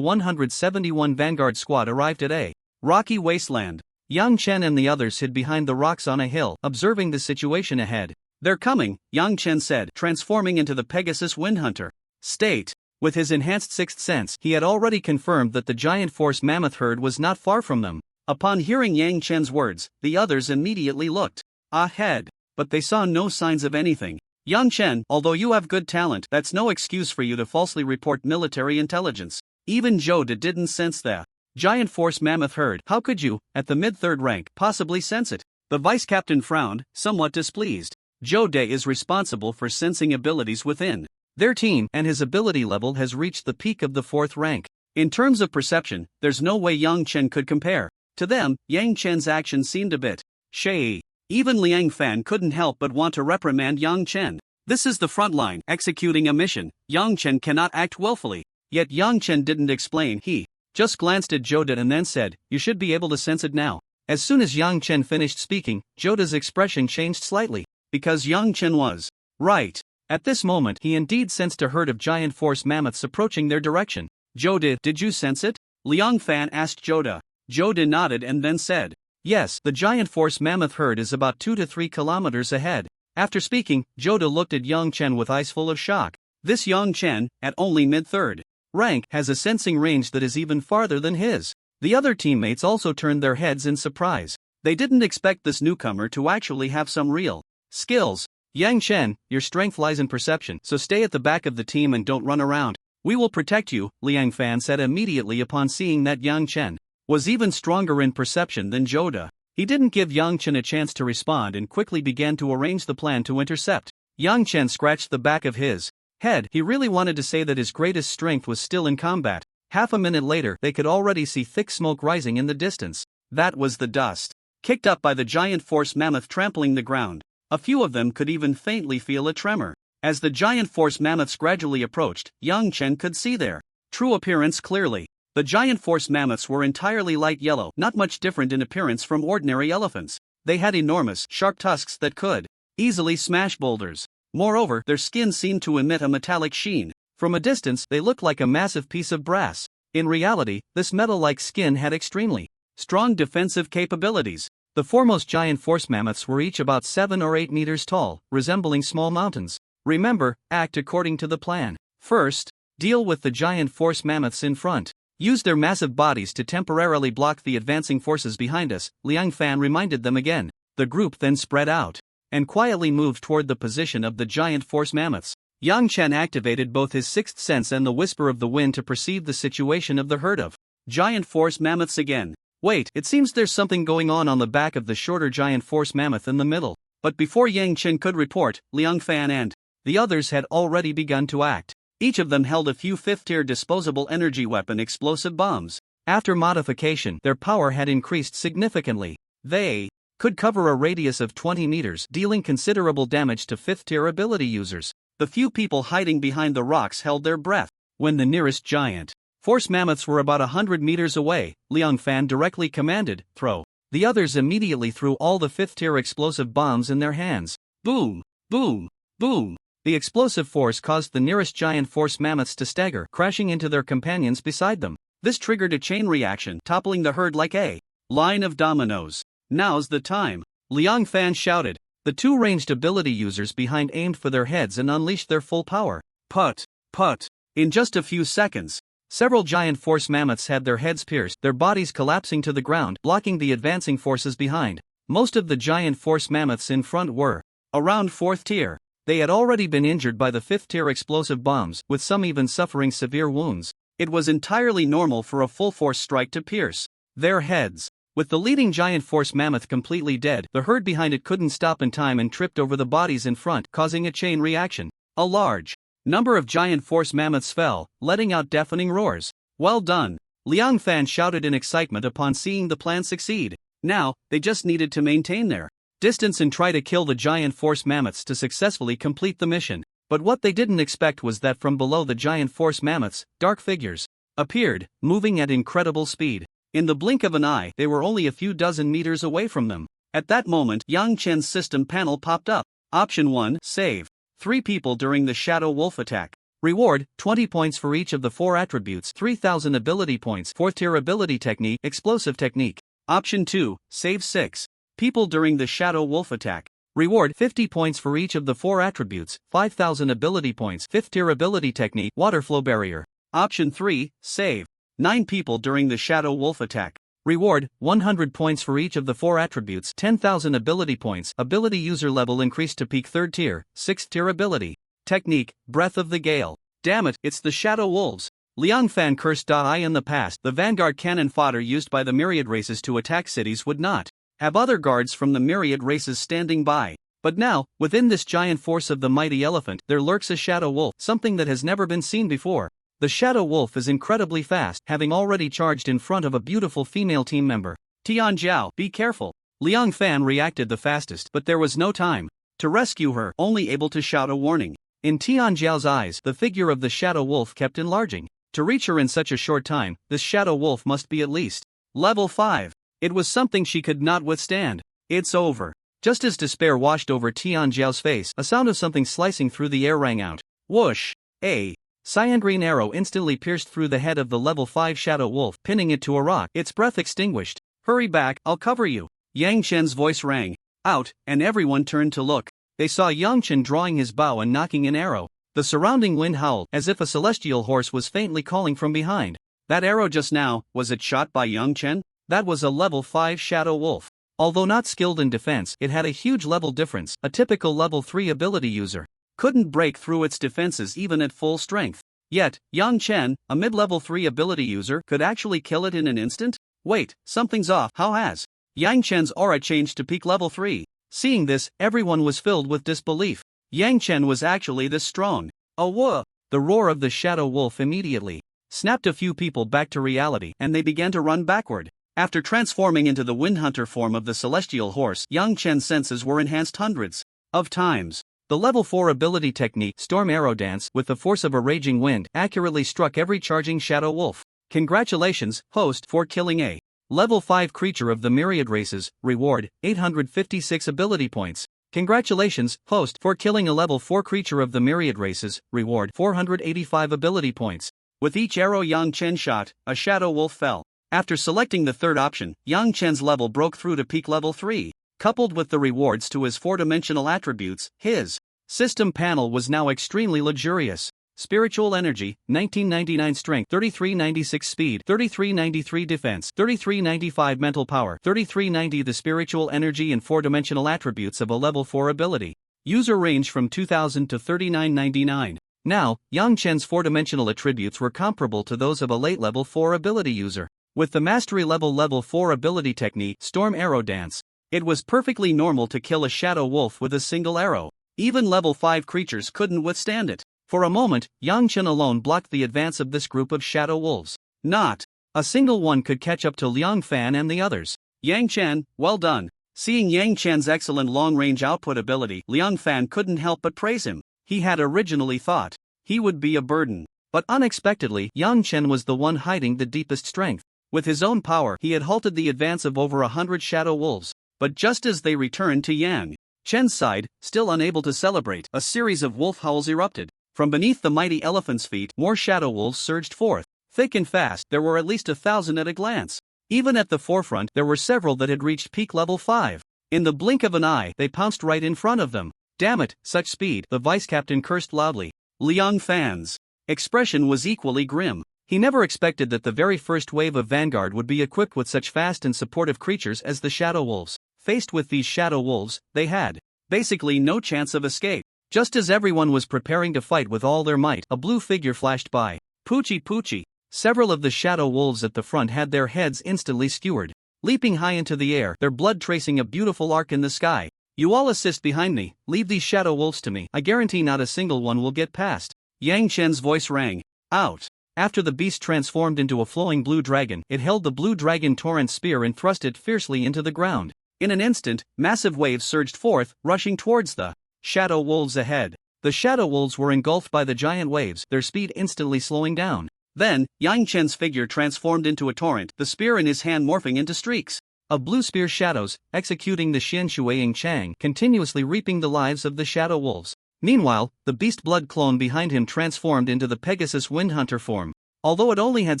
171 Vanguard squad arrived at a rocky wasteland. Yang Chen and the others hid behind the rocks on a hill, observing the situation ahead. They're coming, Yang Chen said, transforming into the Pegasus Windhunter. State. With his enhanced sixth sense, he had already confirmed that the giant force mammoth herd was not far from them. Upon hearing Yang Chen's words, the others immediately looked ahead, but they saw no signs of anything. Yang Chen, although you have good talent, that's no excuse for you to falsely report military intelligence. Even Zhou De didn't sense the giant force mammoth herd. How could you, at the mid-3rd rank, possibly sense it? The vice captain frowned, somewhat displeased. Zhou De is responsible for sensing abilities within their team, and his ability level has reached the peak of the 4th rank. In terms of perception, there's no way Yang Chen could compare. To them, Yang Chen's action seemed a bit shady. Even Liang Fan couldn't help but want to reprimand Yang Chen. This is the front line, executing a mission. Yang Chen cannot act willfully. Yet Yang Chen didn't explain. He just glanced at Zhou De and then said, "You should be able to sense it now." As soon as Yang Chen finished speaking, Zhou De's expression changed slightly. Because Yang Chen was right. At this moment, he indeed sensed a herd of giant force mammoths approaching their direction. Zhou De, did you sense it? Liang Fan asked Zhou De. Zhou De nodded and then said, "Yes, the giant force mammoth herd is about 2 to 3 kilometers ahead." After speaking, Zhou De looked at Yang Chen with eyes full of shock. This Yang Chen, at only mid-3rd rank, has a sensing range that is even farther than his. The other teammates also turned their heads in surprise. They didn't expect this newcomer to actually have some real skills. Yang Chen, your strength lies in perception, so stay at the back of the team and don't run around. We will protect you, Liang Fan said immediately upon seeing that Yang Chen was even stronger in perception than Joda. He didn't give Yang Chen a chance to respond and quickly began to arrange the plan to intercept. Yang Chen scratched the back of his head. He really wanted to say that his greatest strength was still in combat. Half a minute later, they could already see thick smoke rising in the distance. That was the dust kicked up by the giant force mammoth trampling the ground. A few of them could even faintly feel a tremor. As the giant force mammoths gradually approached, Yang Chen could see their true appearance clearly. The giant force mammoths were entirely light yellow, not much different in appearance from ordinary elephants. They had enormous, sharp tusks that could easily smash boulders. Moreover, their skin seemed to emit a metallic sheen. From a distance, they looked like a massive piece of brass. In reality, this metal-like skin had extremely strong defensive capabilities. The foremost giant force mammoths were each about 7 or 8 meters tall, resembling small mountains. Remember, act according to the plan. First, deal with the giant force mammoths in front. Use their massive bodies to temporarily block the advancing forces behind us, Liang Fan reminded them again. The group then spread out and quietly moved toward the position of the giant force mammoths. Yang Chen activated both his sixth sense and the whisper of the wind to perceive the situation of the herd of giant force mammoths again. Wait, it seems there's something going on the back of the shorter giant force mammoth in the middle. But before Yang Chen could report, Liang Fan and the others had already begun to act. Each of them held a few 5th-tier disposable energy weapon explosive bombs. After modification, their power had increased significantly. They could cover a radius of 20 meters, dealing considerable damage to 5th-tier ability users. The few people hiding behind the rocks held their breath. When the nearest giant force mammoths were about 100 meters away, Liang Fan directly commanded, "Throw." The others immediately threw all the 5th-tier explosive bombs in their hands. Boom! Boom! Boom! The explosive force caused the nearest giant force mammoths to stagger, crashing into their companions beside them. This triggered a chain reaction, toppling the herd like a line of dominoes. Now's the time, Liang Fan shouted. The two ranged ability users behind aimed for their heads and unleashed their full power. Put! Put! In just a few seconds, several giant force mammoths had their heads pierced, their bodies collapsing to the ground, blocking the advancing forces behind. Most of the giant force mammoths in front were around 4th tier. They had already been injured by the 5th-tier explosive bombs, with some even suffering severe wounds. It was entirely normal for a full-force strike to pierce their heads. With the leading giant force mammoth completely dead, the herd behind it couldn't stop in time and tripped over the bodies in front, causing a chain reaction. A large number of giant force mammoths fell, letting out deafening roars. Well done, Liang Fan shouted in excitement upon seeing the plan succeed. Now, they just needed to maintain their distance and try to kill the giant force mammoths to successfully complete the mission. But what they didn't expect was that from below the giant force mammoths, dark figures appeared, moving at incredible speed. In the blink of an eye, they were only a few dozen meters away from them. At that moment, Yang Chen's system panel popped up. Option 1, save 3 people during the Shadow Wolf attack. Reward, 20 points for each of the 4 attributes, 3,000 ability points, 4th tier ability technique, explosive technique. Option 2, save 6 people during the Shadow Wolf attack. Reward, 50 points for each of the 4 attributes, 5,000 ability points, 5th tier ability technique, water flow barrier. Option 3, save 9 people during the Shadow Wolf attack. Reward, 100 points for each of the 4 attributes, 10,000 ability points, ability user level increased to peak 3rd tier, 6th tier ability. Technique, Breath of the Gale. Damn it, it's the Shadow Wolves. Liang Fan cursed. In the past, the vanguard cannon fodder used by the myriad races to attack cities would not have other guards from the myriad races standing by. But now, within this giant force of the mighty elephant, there lurks a Shadow Wolf, something that has never been seen before. The Shadow Wolf is incredibly fast, having already charged in front of a beautiful female team member. Tian Jiao, be careful. Liang Fan reacted the fastest, but there was no time to rescue her, only able to shout a warning. In Tian Jiao's eyes, the figure of the Shadow Wolf kept enlarging. To reach her in such a short time, this Shadow Wolf must be at least level 5. It was something she could not withstand. It's over. Just as despair washed over Tian Jiao's face, a sound of something slicing through the air rang out. Whoosh! A cyan green arrow instantly pierced through the head of the level 5 Shadow Wolf, pinning it to a rock, its breath extinguished. Hurry back, I'll cover you. Yang Chen's voice rang out, and everyone turned to look. They saw Yang Chen drawing his bow and knocking an arrow. The surrounding wind howled, as if a celestial horse was faintly calling from behind. That arrow just now, was it shot by Yang Chen? That was a level 5 Shadow Wolf. Although not skilled in defense, it had a huge level difference. A typical level 3 ability user couldn't break through its defenses even at full strength. Yet, Yang Chen, a mid-level 3 ability user, could actually kill it in an instant? Wait, something's off. How has Yang Chen's aura changed to peak level 3? Seeing this, everyone was filled with disbelief. Yang Chen was actually this strong. Oh whoa! The roar of the shadow wolf immediately snapped a few people back to reality, and they began to run backward. After transforming into the Windhunter form of the celestial horse, Yang Chen's senses were enhanced hundreds of times. The level 4 ability technique, Storm Arrow Dance, with the force of a raging wind, accurately struck every charging shadow wolf. Congratulations, host, for killing a level 5 creature of the myriad races. Reward, 856 ability points. Congratulations, host, for killing a level 4 creature of the myriad races. Reward, 485 ability points. With each arrow Yang Chen shot, a shadow wolf fell. After selecting the third option, Yang Chen's level broke through to peak level 3. Coupled with the rewards to his 4-dimensional attributes, his system panel was now extremely luxurious. Spiritual energy, 1999 strength, 3396 speed, 3393 defense, 3395 mental power, 3390. The spiritual energy and 4-dimensional attributes of a level 4 ability user range from 2000 to 3999. Now, Yang Chen's 4-dimensional attributes were comparable to those of a late level 4 ability user. With the mastery level 4 ability technique, Storm Arrow Dance, it was perfectly normal to kill a shadow wolf with a single arrow. Even level 5 creatures couldn't withstand it. For a moment, Yang Chen alone blocked the advance of this group of shadow wolves. Not a single one could catch up to Liang Fan and the others. Yang Chen, well done. Seeing Yang Chen's excellent long-range output ability, Liang Fan couldn't help but praise him. He had originally thought he would be a burden. But unexpectedly, Yang Chen was the one hiding the deepest strength. With his own power, he had halted the advance of over 100 shadow wolves. But just as they returned to Yang Chen's side, still unable to celebrate, a series of wolf howls erupted. From beneath the mighty elephant's feet, more shadow wolves surged forth. Thick and fast, there were at least 1,000 at a glance. Even at the forefront, there were several that had reached peak level 5. In the blink of an eye, they pounced right in front of them. Damn it, such speed, the vice-captain cursed loudly. Liang Fan's expression was equally grim. He never expected that the very first wave of Vanguard would be equipped with such fast and supportive creatures as the Shadow Wolves. Faced with these Shadow Wolves, they had basically no chance of escape. Just as everyone was preparing to fight with all their might, a blue figure flashed by. Poochie Poochie. Several of the Shadow Wolves at the front had their heads instantly skewered, leaping high into the air, their blood tracing a beautiful arc in the sky. You all assist behind me, leave these Shadow Wolves to me, I guarantee not a single one will get past. Yang Chen's voice rang out. After the beast transformed into a flowing blue dragon, it held the blue dragon torrent spear and thrust it fiercely into the ground. In an instant, massive waves surged forth, rushing towards the Shadow Wolves ahead. The Shadow Wolves were engulfed by the giant waves, their speed instantly slowing down. Then, Yang Chen's figure transformed into a torrent, the spear in his hand morphing into streaks of blue spear shadows, executing the Xian Shuiying Chang, continuously reaping the lives of the Shadow Wolves. Meanwhile, the beast blood clone behind him transformed into the Pegasus Windhunter form. Although it only had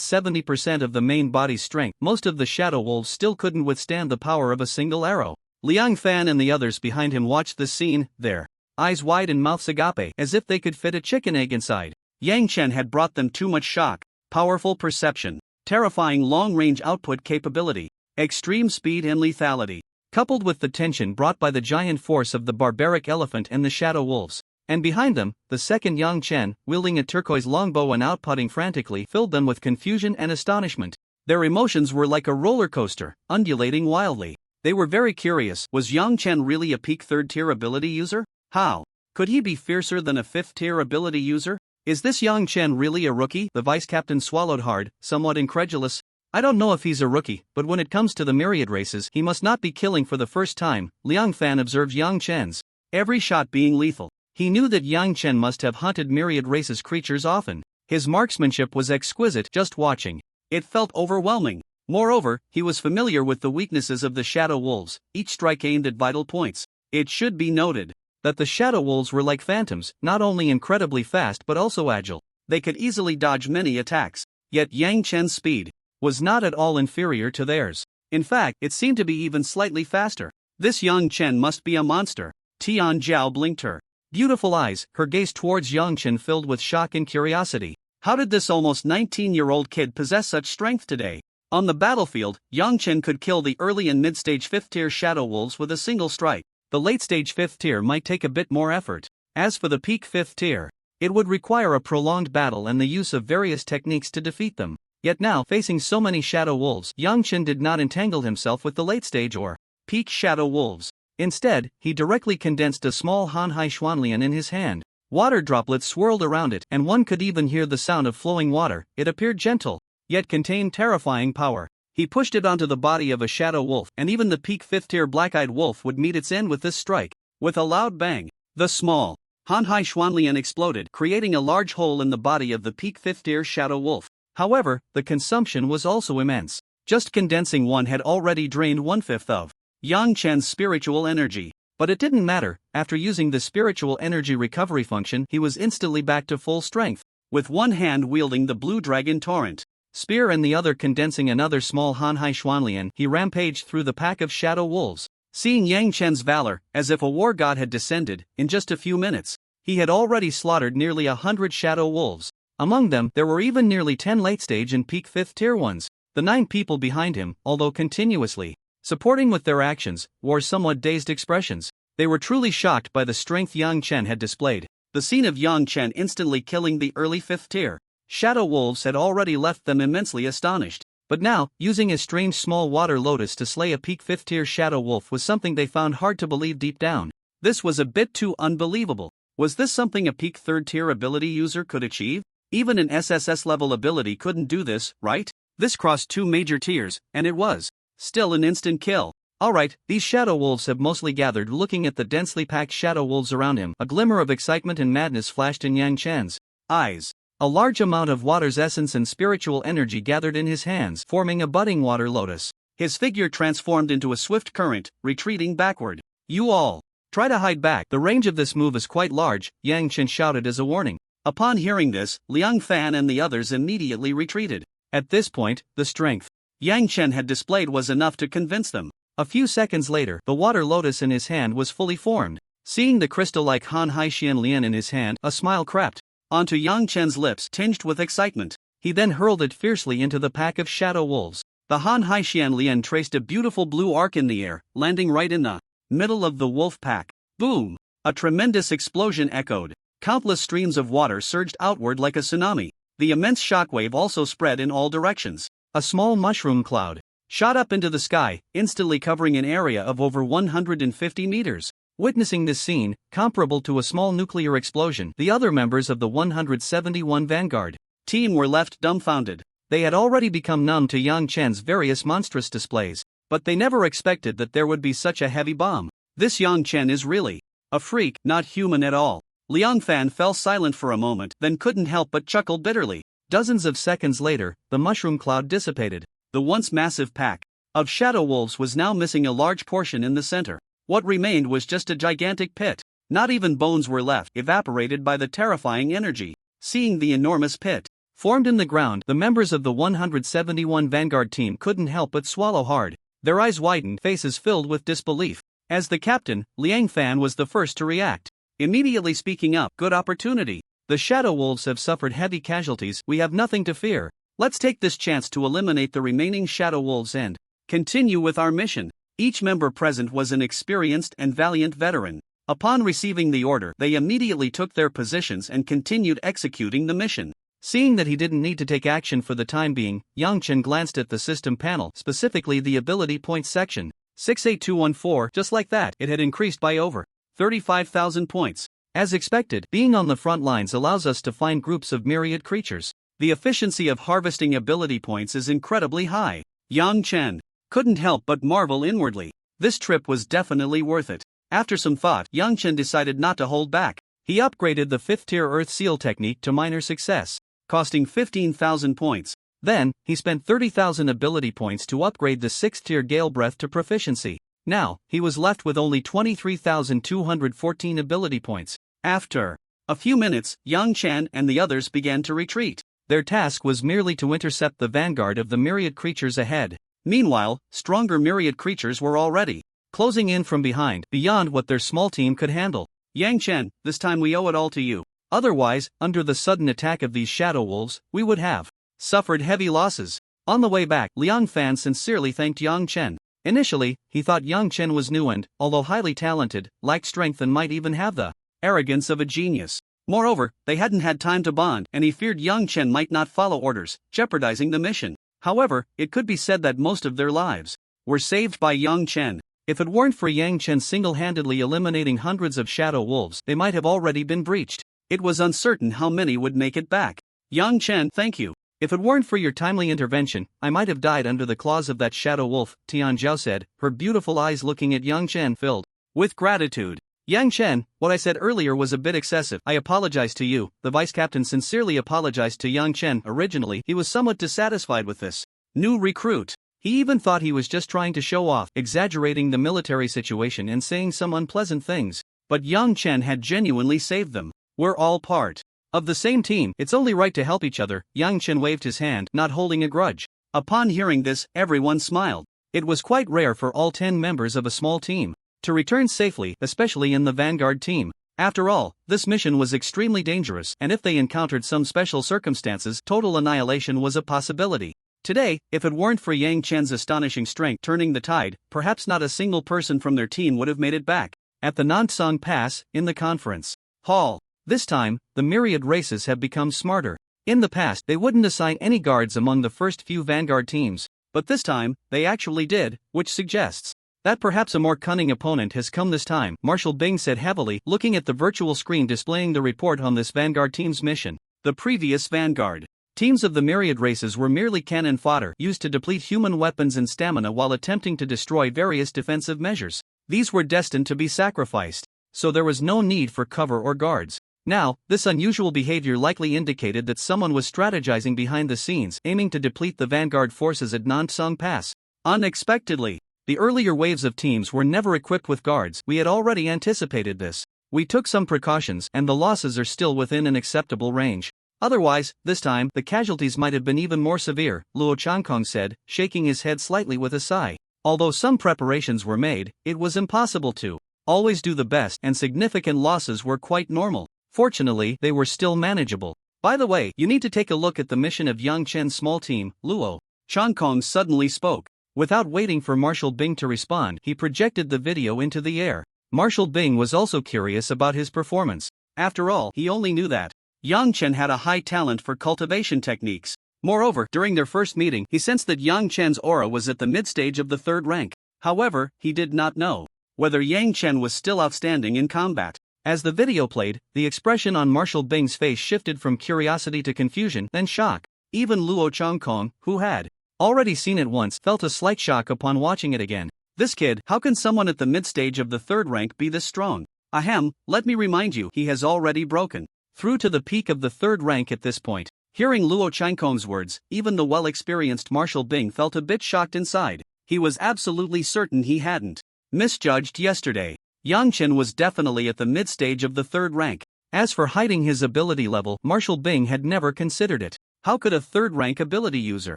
70% of the main body's strength, most of the Shadow Wolves still couldn't withstand the power of a single arrow. Liang Fan and the others behind him watched this scene, their eyes wide and mouths agape, as if they could fit a chicken egg inside. Yang Chen had brought them too much shock, powerful perception, terrifying long-range output capability, extreme speed and lethality, coupled with the tension brought by the giant force of the barbaric elephant and the Shadow Wolves. And behind them, the second Yang Chen, wielding a turquoise longbow and outputting frantically, filled them with confusion and astonishment. Their emotions were like a roller coaster, undulating wildly. They were very curious, was Yang Chen really a peak 3rd-tier ability user? How could he be fiercer than a 5th-tier ability user? Is this Yang Chen really a rookie? The vice-captain swallowed hard, somewhat incredulous. I don't know if he's a rookie, but when it comes to the myriad races, he must not be killing for the first time. Liang Fan observed Yang Chen's every shot being lethal. He knew that Yang Chen must have hunted myriad races creatures often. His marksmanship was exquisite just watching. It felt overwhelming. Moreover, he was familiar with the weaknesses of the Shadow Wolves, each strike aimed at vital points. It should be noted that the Shadow Wolves were like phantoms, not only incredibly fast but also agile. They could easily dodge many attacks. Yet Yang Chen's speed was not at all inferior to theirs. In fact, it seemed to be even slightly faster. This Yang Chen must be a monster. Tian Zhao blinked her beautiful eyes, her gaze towards Yang Chen filled with shock and curiosity. How did this almost 19-year-old kid possess such strength today? On the battlefield, Yang Chen could kill the early and mid-stage 5th tier Shadow Wolves with a single strike. The late-stage 5th tier might take a bit more effort. As for the peak 5th tier, it would require a prolonged battle and the use of various techniques to defeat them. Yet now, facing so many Shadow Wolves, Yang Chen did not entangle himself with the late-stage or peak Shadow Wolves. Instead, he directly condensed a small Hanhai Xuanlian in his hand. Water droplets swirled around it, and one could even hear the sound of flowing water. It appeared gentle, yet contained terrifying power. He pushed it onto the body of a Shadow Wolf, and even the peak 5th tier Black-Eyed Wolf would meet its end with this strike. With a loud bang, the small Hanhai Xuanlian exploded, creating a large hole in the body of the peak 5th tier Shadow Wolf. However, the consumption was also immense. Just condensing one had already drained 1/5 of Yang Chen's spiritual energy. But it didn't matter. After using the spiritual energy recovery function, he was instantly back to full strength. With one hand wielding the Blue Dragon Torrent Spear and the other condensing another small Hanhai Xuanlian, he rampaged through the pack of Shadow Wolves. Seeing Yang Chen's valor, as if a war god had descended, in just a few minutes, he had already slaughtered nearly 100 Shadow Wolves. Among them, there were even nearly 10 late-stage and peak 5th tier ones. The 9 people behind him, although continuously supporting with their actions, wore somewhat dazed expressions. They were truly shocked by the strength Yang Chen had displayed. The scene of Yang Chen instantly killing the early 5th tier Shadow Wolves had already left them immensely astonished. But now, using a strange small water lotus to slay a peak 5th tier Shadow Wolf was something they found hard to believe deep down. This was a bit too unbelievable. Was this something a peak 3rd tier ability user could achieve? Even an SSS level ability couldn't do this, right? This crossed 2 major tiers, and it was still an instant kill. Alright, these Shadow Wolves have mostly gathered looking at the densely packed Shadow Wolves around him. A glimmer of excitement and madness flashed in Yang Chen's eyes. A large amount of water's essence and spiritual energy gathered in his hands, forming a budding water lotus. His figure transformed into a swift current, retreating backward. You all, try to hide back. The range of this move is quite large, Yang Chen shouted as a warning. Upon hearing this, Liang Fan and the others immediately retreated. At this point, the strength Yang Chen had displayed was enough to convince them. A few seconds later, the water lotus in his hand was fully formed. Seeing the crystal-like Hanhai Xuanlian in his hand, a smile crept onto Yang Chen's lips, tinged with excitement. He then hurled it fiercely into the pack of Shadow Wolves. The Hanhai Xuanlian traced a beautiful blue arc in the air, landing right in the middle of the wolf pack. Boom! A tremendous explosion echoed. Countless streams of water surged outward like a tsunami. The immense shockwave also spread in all directions. A small mushroom cloud shot up into the sky, instantly covering an area of over 150 meters. Witnessing this scene, comparable to a small nuclear explosion, the other members of the 171 Vanguard team were left dumbfounded. They had already become numb to Yang Chen's various monstrous displays, but they never expected that there would be such a heavy bomb. This Yang Chen is really a freak, not human at all. Liang Fan fell silent for a moment, then couldn't help but chuckle bitterly. Dozens of seconds later, the mushroom cloud dissipated. The once massive pack of Shadow Wolves was now missing a large portion in the center. What remained was just a gigantic pit. Not even bones were left, evaporated by the terrifying energy. Seeing the enormous pit formed in the ground, the members of the 171 Vanguard team couldn't help but swallow hard. Their eyes widened, faces filled with disbelief. As the captain, Liang Fan was the first to react, immediately speaking up. Good opportunity. The Shadow Wolves have suffered heavy casualties. We have nothing to fear. Let's take this chance to eliminate the remaining Shadow Wolves and continue with our mission. Each member present was an experienced and valiant veteran. Upon receiving the order, they immediately took their positions and continued executing the mission. Seeing that he didn't need to take action for the time being, Yang Chen glanced at the system panel, specifically the ability points section. 68214, just like that, it had increased by over 35,000 points. As expected, being on the front lines allows us to find groups of myriad creatures. The efficiency of harvesting ability points is incredibly high. Yang Chen couldn't help but marvel inwardly. This trip was definitely worth it. After some thought, Yang Chen decided not to hold back. He upgraded the 5th tier Earth Seal technique to minor success, costing 15,000 points. Then, he spent 30,000 ability points to upgrade the 6th tier Gale Breath to proficiency. Now, he was left with only 23,214 ability points. After a few minutes, Yang Chen and the others began to retreat. Their task was merely to intercept the vanguard of the myriad creatures ahead. Meanwhile, stronger myriad creatures were already closing in from behind, beyond what their small team could handle. Yang Chen, this time we owe it all to you. Otherwise, under the sudden attack of these Shadow Wolves, we would have suffered heavy losses. On the way back, Liang Fan sincerely thanked Yang Chen. Initially, he thought Yang Chen was new and, although highly talented, lacked strength and might even have the arrogance of a genius. Moreover, they hadn't had time to bond, and he feared Yang Chen might not follow orders, jeopardizing the mission. However, it could be said that most of their lives were saved by Yang Chen. If it weren't for Yang Chen single-handedly eliminating hundreds of shadow wolves, they might have already been breached. It was uncertain how many would make it back. Yang Chen, thank you. If it weren't for your timely intervention, I might have died under the claws of that shadow wolf, Tian Zhao said, her beautiful eyes looking at Yang Chen filled with gratitude. Yang Chen, what I said earlier was a bit excessive. I apologize to you. The vice captain sincerely apologized to Yang Chen. Originally, he was somewhat dissatisfied with this new recruit. He even thought he was just trying to show off, exaggerating the military situation and saying some unpleasant things. But Yang Chen had genuinely saved them. We're all part of the same team, it's only right to help each other. Yang Chen waved his hand, not holding a grudge. Upon hearing this, everyone smiled. It was quite rare for all 10 members of a small team to return safely, especially in the vanguard team. After all, this mission was extremely dangerous, and if they encountered some special circumstances, total annihilation was a possibility. Today, if it weren't for Yang Chen's astonishing strength turning the tide, perhaps not a single person from their team would have made it back. At the Nansong Pass, in the conference hall. This time, the myriad races have become smarter. In the past, they wouldn't assign any guards among the first few vanguard teams, but this time, they actually did, which suggests that perhaps a more cunning opponent has come this time, Marshal Bing said heavily, looking at the virtual screen displaying the report on this vanguard team's mission. The previous vanguard teams of the myriad races were merely cannon fodder used to deplete human weapons and stamina while attempting to destroy various defensive measures. These were destined to be sacrificed, so there was no need for cover or guards. Now, this unusual behavior likely indicated that someone was strategizing behind the scenes, aiming to deplete the vanguard forces at Nansong Pass. Unexpectedly, the earlier waves of teams were never equipped with guards. We had already anticipated this. We took some precautions, and the losses are still within an acceptable range. Otherwise, this time, the casualties might have been even more severe, Luo Changkong said, shaking his head slightly with a sigh. Although some preparations were made, it was impossible to always do the best, and significant losses were quite normal. Fortunately, they were still manageable. By the way, you need to take a look at the mission of Yang Chen's small team, Luo Changkong suddenly spoke. Without waiting for Marshal Bing to respond, he projected the video into the air. Marshal Bing was also curious about his performance. After all, he only knew that Yang Chen had a high talent for cultivation techniques. Moreover, during their first meeting, he sensed that Yang Chen's aura was at the mid-stage of the third rank. However, he did not know whether Yang Chen was still outstanding in combat. As the video played, the expression on Marshal Bing's face shifted from curiosity to confusion, then shock. Even Luo Changkong, who had already seen it once, felt a slight shock upon watching it again. This kid, how can someone at the mid-stage of the third rank be this strong? Ahem, let me remind you, he has already broken through to the peak of the third rank at this point. Hearing Luo Changkong's words, even the well-experienced Marshal Bing felt a bit shocked inside. He was absolutely certain he hadn't misjudged yesterday. Yang Chen was definitely at the mid-stage of the third rank. As for hiding his ability level, Marshal Bing had never considered it. How could a third-rank ability user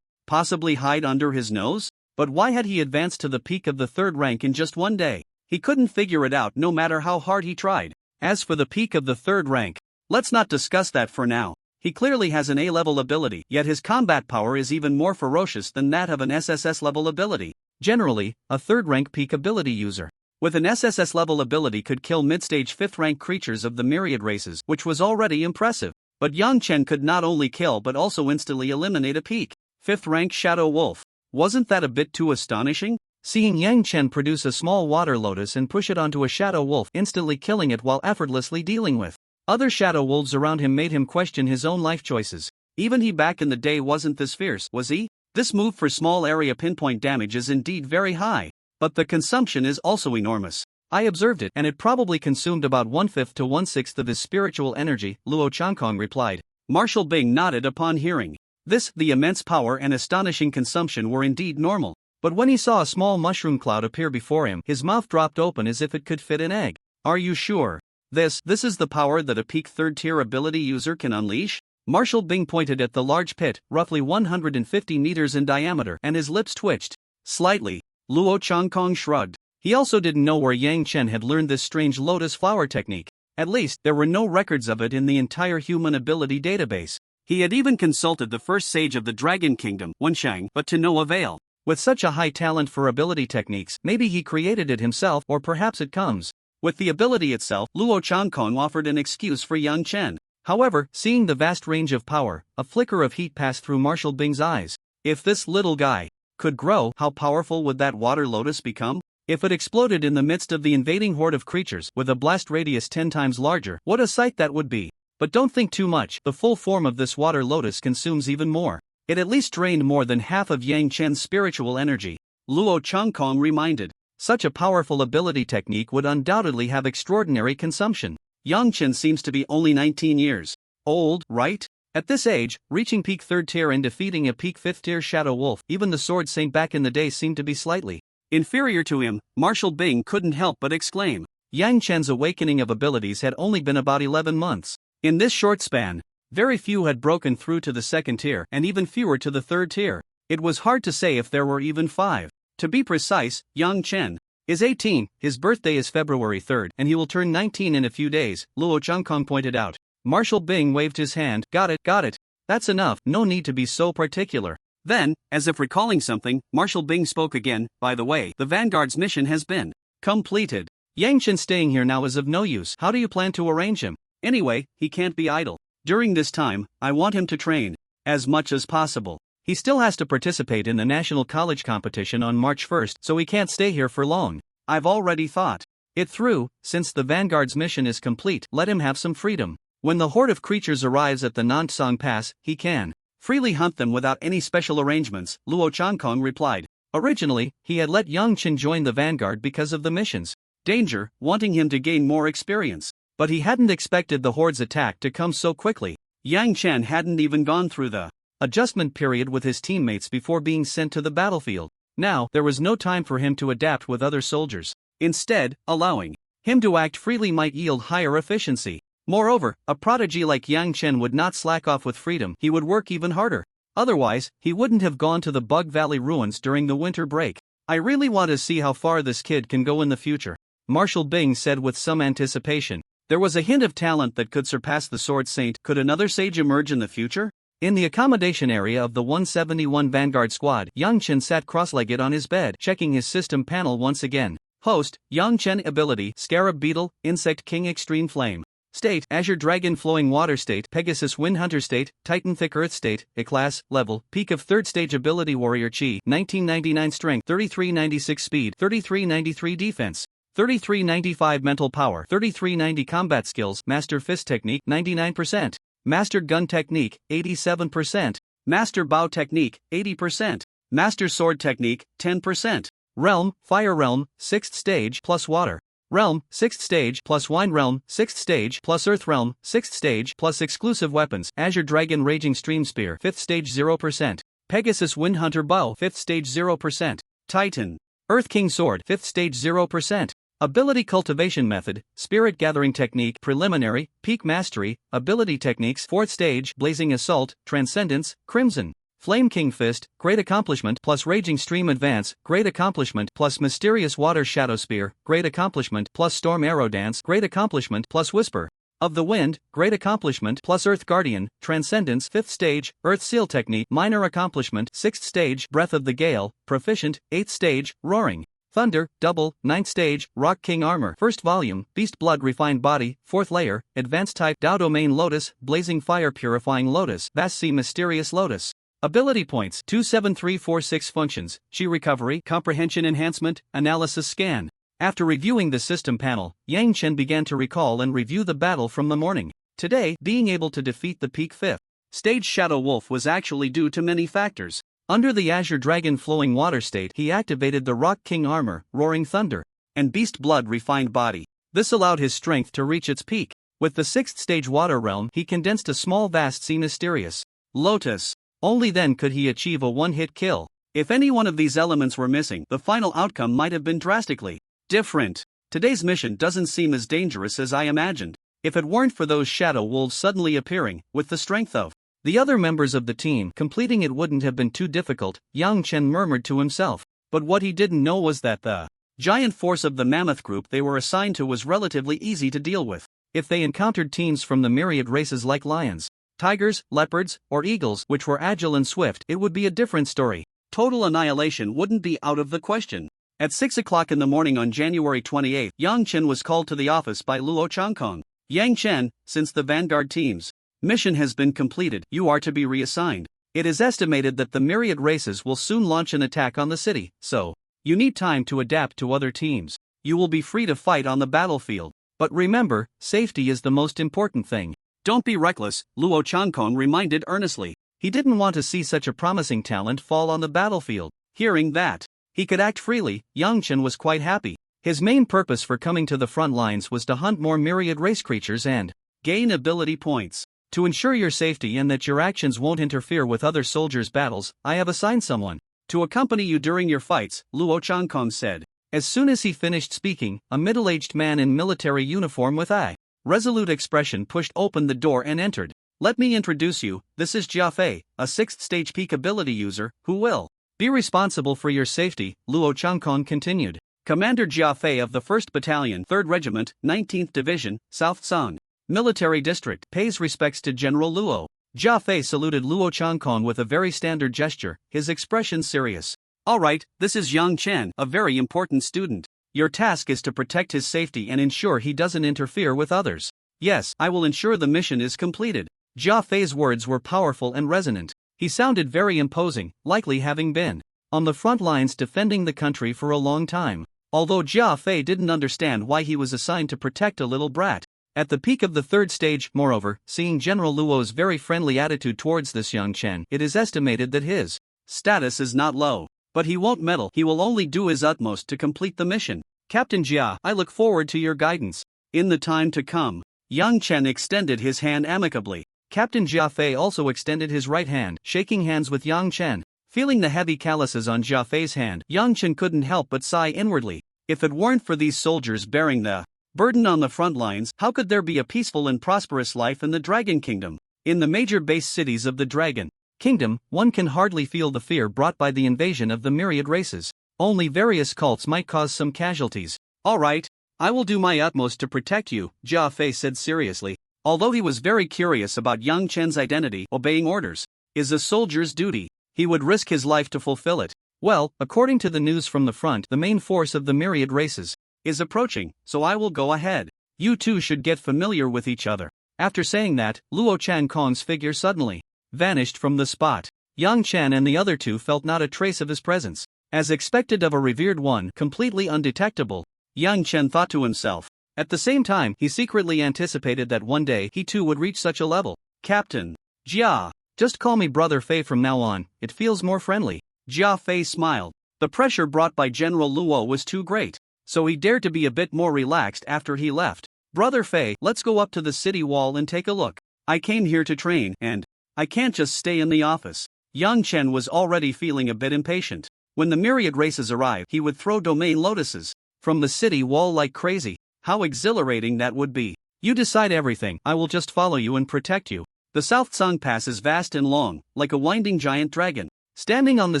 possibly hide under his nose? But why had he advanced to the peak of the third rank in just one day? He couldn't figure it out no matter how hard he tried. As for the peak of the third rank, let's not discuss that for now. He clearly has an A-level ability, yet his combat power is even more ferocious than that of an SSS-level ability. Generally, a third-rank peak ability user with an SSS-level ability could kill mid-stage 5th-rank creatures of the myriad races, which was already impressive. But Yang Chen could not only kill but also instantly eliminate a peak 5th-rank shadow wolf. Wasn't that a bit too astonishing? Seeing Yang Chen produce a small water lotus and push it onto a shadow wolf, instantly killing it while effortlessly dealing with other shadow wolves around him made him question his own life choices. Even he back in the day wasn't this fierce, was he? This move for small area pinpoint damage is indeed very high. But the consumption is also enormous. I observed it, and it probably consumed about 1/5 to 1/6 of his spiritual energy, Luo Changkong replied. Marshal Bing nodded upon hearing this. The immense power and astonishing consumption were indeed normal. But when he saw a small mushroom cloud appear before him, his mouth dropped open as if it could fit an egg. Are you sure? This is the power that a peak 3rd-tier ability user can unleash? Marshal Bing pointed at the large pit, roughly 150 meters in diameter, and his lips twitched slightly. Luo Changkong shrugged. He also didn't know where Yang Chen had learned this strange lotus flower technique. At least, there were no records of it in the entire human ability database. He had even consulted the first sage of the Dragon Kingdom, Wenshang, but to no avail. With such a high talent for ability techniques, maybe he created it himself, or perhaps it comes with the ability itself. Luo Changkong offered an excuse for Yang Chen. However, seeing the vast range of power, a flicker of heat passed through Marshal Bing's eyes. If this little guy could grow, how powerful would that water lotus become? If it exploded in the midst of the invading horde of creatures with a blast radius 10 times larger, what a sight that would be. But don't think too much, the full form of this water lotus consumes even more. It at least drained more than half of Yang Chen's spiritual energy. Luo Changkong reminded. Such a powerful ability technique would undoubtedly have extraordinary consumption. Yang Chen seems to be only 19 years old, right? At this age, reaching peak 3rd tier and defeating a peak 5th tier Shadow Wolf, even the Sword Saint back in the day seemed to be slightly inferior to him. Marshal Bing couldn't help but exclaim. Yang Chen's awakening of abilities had only been about 11 months. In this short span, very few had broken through to the 2nd tier and even fewer to the 3rd tier. It was hard to say if there were even 5. To be precise, Yang Chen is 18, his birthday is February 3rd, and he will turn 19 in a few days, Luo Changkong pointed out. Marshal Bing waved his hand. Got it. That's enough, no need to be so particular. Then, as if recalling something, Marshal Bing spoke again. By the way, the Vanguard's mission has been completed. Yang Chen staying here now is of no use. How do you plan to arrange him? Anyway, he can't be idle. During this time, I want him to train as much as possible. He still has to participate in the National College competition on March 1st, so he can't stay here for long. I've already thought it through. Since the Vanguard's mission is complete, let him have some freedom. When the horde of creatures arrives at the Nansong Pass, he can freely hunt them without any special arrangements, Luo Changkong replied. Originally, he had let Yang Chen join the Vanguard because of the mission's danger, wanting him to gain more experience. But he hadn't expected the horde's attack to come so quickly. Yang Chen hadn't even gone through the adjustment period with his teammates before being sent to the battlefield. Now, there was no time for him to adapt with other soldiers. Instead, allowing him to act freely might yield higher efficiency. Moreover, a prodigy like Yang Chen would not slack off with freedom, he would work even harder. Otherwise, he wouldn't have gone to the Bug Valley ruins during the winter break. I really want to see how far this kid can go in the future, Marshal Bing said with some anticipation. There was a hint of talent that could surpass the Sword Saint. Could another sage emerge in the future? In the accommodation area of the 171 Vanguard squad, Yang Chen sat cross-legged on his bed, checking his system panel once again. Host, Yang Chen ability, Scarab Beetle, Insect King Extreme Flame. State, Azure Dragon Flowing Water State, Pegasus Wind Hunter State, Titan Thick Earth State, A-Class, Level, Peak of 3rd Stage Ability Warrior Chi, 1999 Strength, 3396 Speed, 3393 Defense. 3395 Mental Power, 3390 Combat Skills, Master Fist Technique, 99%. Master Gun Technique, 87%. Master Bow Technique, 80%. Master Sword Technique, 10%. Realm, Fire Realm, 6th Stage plus Water. Realm, 6th Stage plus Wine Realm, 6th Stage plus Earth Realm, 6th Stage plus Exclusive Weapons, Azure Dragon Raging Stream Spear, 5th Stage 0%. Pegasus Wind Hunter Bow, 5th Stage 0%. Titan Earth King Sword, 5th Stage 0%. Ability Cultivation Method, Spirit Gathering Technique, Preliminary, Peak Mastery, Ability Techniques, 4th Stage, Blazing Assault, Transcendence, Crimson. Flame King Fist, Great Accomplishment plus Raging Stream Advance, Great Accomplishment plus Mysterious Water Shadow Spear, Great Accomplishment plus Storm Arrow Dance, Great Accomplishment plus Whisper of the Wind, Great Accomplishment plus Earth Guardian, Transcendence, 5th Stage, Earth Seal Technique, Minor Accomplishment, 6th Stage, Breath of the Gale, Proficient, 8th Stage, Roaring Thunder, Double, 9th Stage, Rock King Armor, 1st Volume, Beast Blood Refined Body, 4th Layer, Advanced Type, Dao Domain Lotus, Blazing Fire Purifying Lotus, Vast Sea Mysterious Lotus. Ability Points, 27346 Functions, Chi Recovery, Comprehension Enhancement, Analysis Scan. After reviewing the system panel, Yang Chen began to recall and review the battle from the morning. Today, being able to defeat the peak 5th stage Shadow Wolf was actually due to many factors. Under the Azure Dragon Flowing Water State, he activated the Rock King Armor, Roaring Thunder, and Beast Blood Refined Body. This allowed his strength to reach its peak. With the 6th Stage Water Realm, he condensed a small Vast Sea Mysterious Lotus. Only then could he achieve a one-hit kill. If any one of these elements were missing, the final outcome might have been drastically different. Today's mission doesn't seem as dangerous as I imagined. If it weren't for those shadow wolves suddenly appearing, with the strength of the other members of the team, completing it wouldn't have been too difficult, Yang Chen murmured to himself. But what he didn't know was that the giant force of the mammoth group they were assigned to was relatively easy to deal with. If they encountered teams from the myriad races like lions, tigers, leopards, or eagles, which were agile and swift, it would be a different story. Total annihilation wouldn't be out of the question. At 6 o'clock in the morning on January 28, Yang Chen was called to the office by Luo Changkong. Yang Chen, since the Vanguard team's mission has been completed, you are to be reassigned. It is estimated that the myriad races will soon launch an attack on the city, so you need time to adapt to other teams. You will be free to fight on the battlefield. But remember, safety is the most important thing. Don't be reckless, Luo Changkong reminded earnestly. He didn't want to see such a promising talent fall on the battlefield. Hearing that he could act freely, Yang Chen was quite happy. His main purpose for coming to the front lines was to hunt more myriad race creatures and gain ability points. To ensure your safety and that your actions won't interfere with other soldiers' battles, I have assigned someone to accompany you during your fights, Luo Changkong said. As soon as he finished speaking, a middle-aged man in military uniform with a resolute expression pushed open the door and entered. Let me introduce you, this is Jia Fei, a 6th stage peak ability user, who will be responsible for your safety, Luo Changkong continued. Commander Jia Fei of the 1st Battalion, 3rd Regiment, 19th Division, South Song Military District, pays respects to General Luo. Jia Fei saluted Luo Changkong with a very standard gesture, his expression serious. All right, this is Yang Chen, a very important student. Your task is to protect his safety and ensure he doesn't interfere with others. Yes, I will ensure the mission is completed. Jia Fei's words were powerful and resonant. He sounded very imposing, likely having been on the front lines defending the country for a long time. Although Jia Fei didn't understand why he was assigned to protect a little brat. At the peak of the 3rd stage, moreover, seeing General Luo's very friendly attitude towards this young Chen, it is estimated that his status is not low. But he won't meddle, he will only do his utmost to complete the mission. Captain Jia, I look forward to your guidance. In the time to come, Yang Chen extended his hand amicably. Captain Jia Fei also extended his right hand, shaking hands with Yang Chen. Feeling the heavy calluses on Jia Fei's hand, Yang Chen couldn't help but sigh inwardly. If it weren't for these soldiers bearing the burden on the front lines, how could there be a peaceful and prosperous life in the Dragon Kingdom? In the major base cities of the Dragon Kingdom, one can hardly feel the fear brought by the invasion of the myriad races. Only various cults might cause some casualties. All right, I will do my utmost to protect you, Jia Fei said seriously. Although he was very curious about Yang Chen's identity, obeying orders is a soldier's duty. He would risk his life to fulfill it. Well, according to the news from the front, the main force of the myriad races is approaching, so I will go ahead. You two should get familiar with each other. After saying that, Luo Changkong's figure suddenly vanished from the spot. Yang Chen and the other two felt not a trace of his presence. As expected of a revered one, completely undetectable, Yang Chen thought to himself. At the same time, he secretly anticipated that one day he too would reach such a level. Captain Jia, just call me Brother Fei from now on, it feels more friendly. Jia Fei smiled. The pressure brought by General Luo was too great, so he dared to be a bit more relaxed after he left. Brother Fei, let's go up to the city wall and take a look. I came here to train, and I can't just stay in the office. Yang Chen was already feeling a bit impatient. When the myriad races arrived, he would throw domain lotuses from the city wall like crazy. How exhilarating that would be. You decide everything, I will just follow you and protect you. The South Song Pass is vast and long, like a winding giant dragon. Standing on the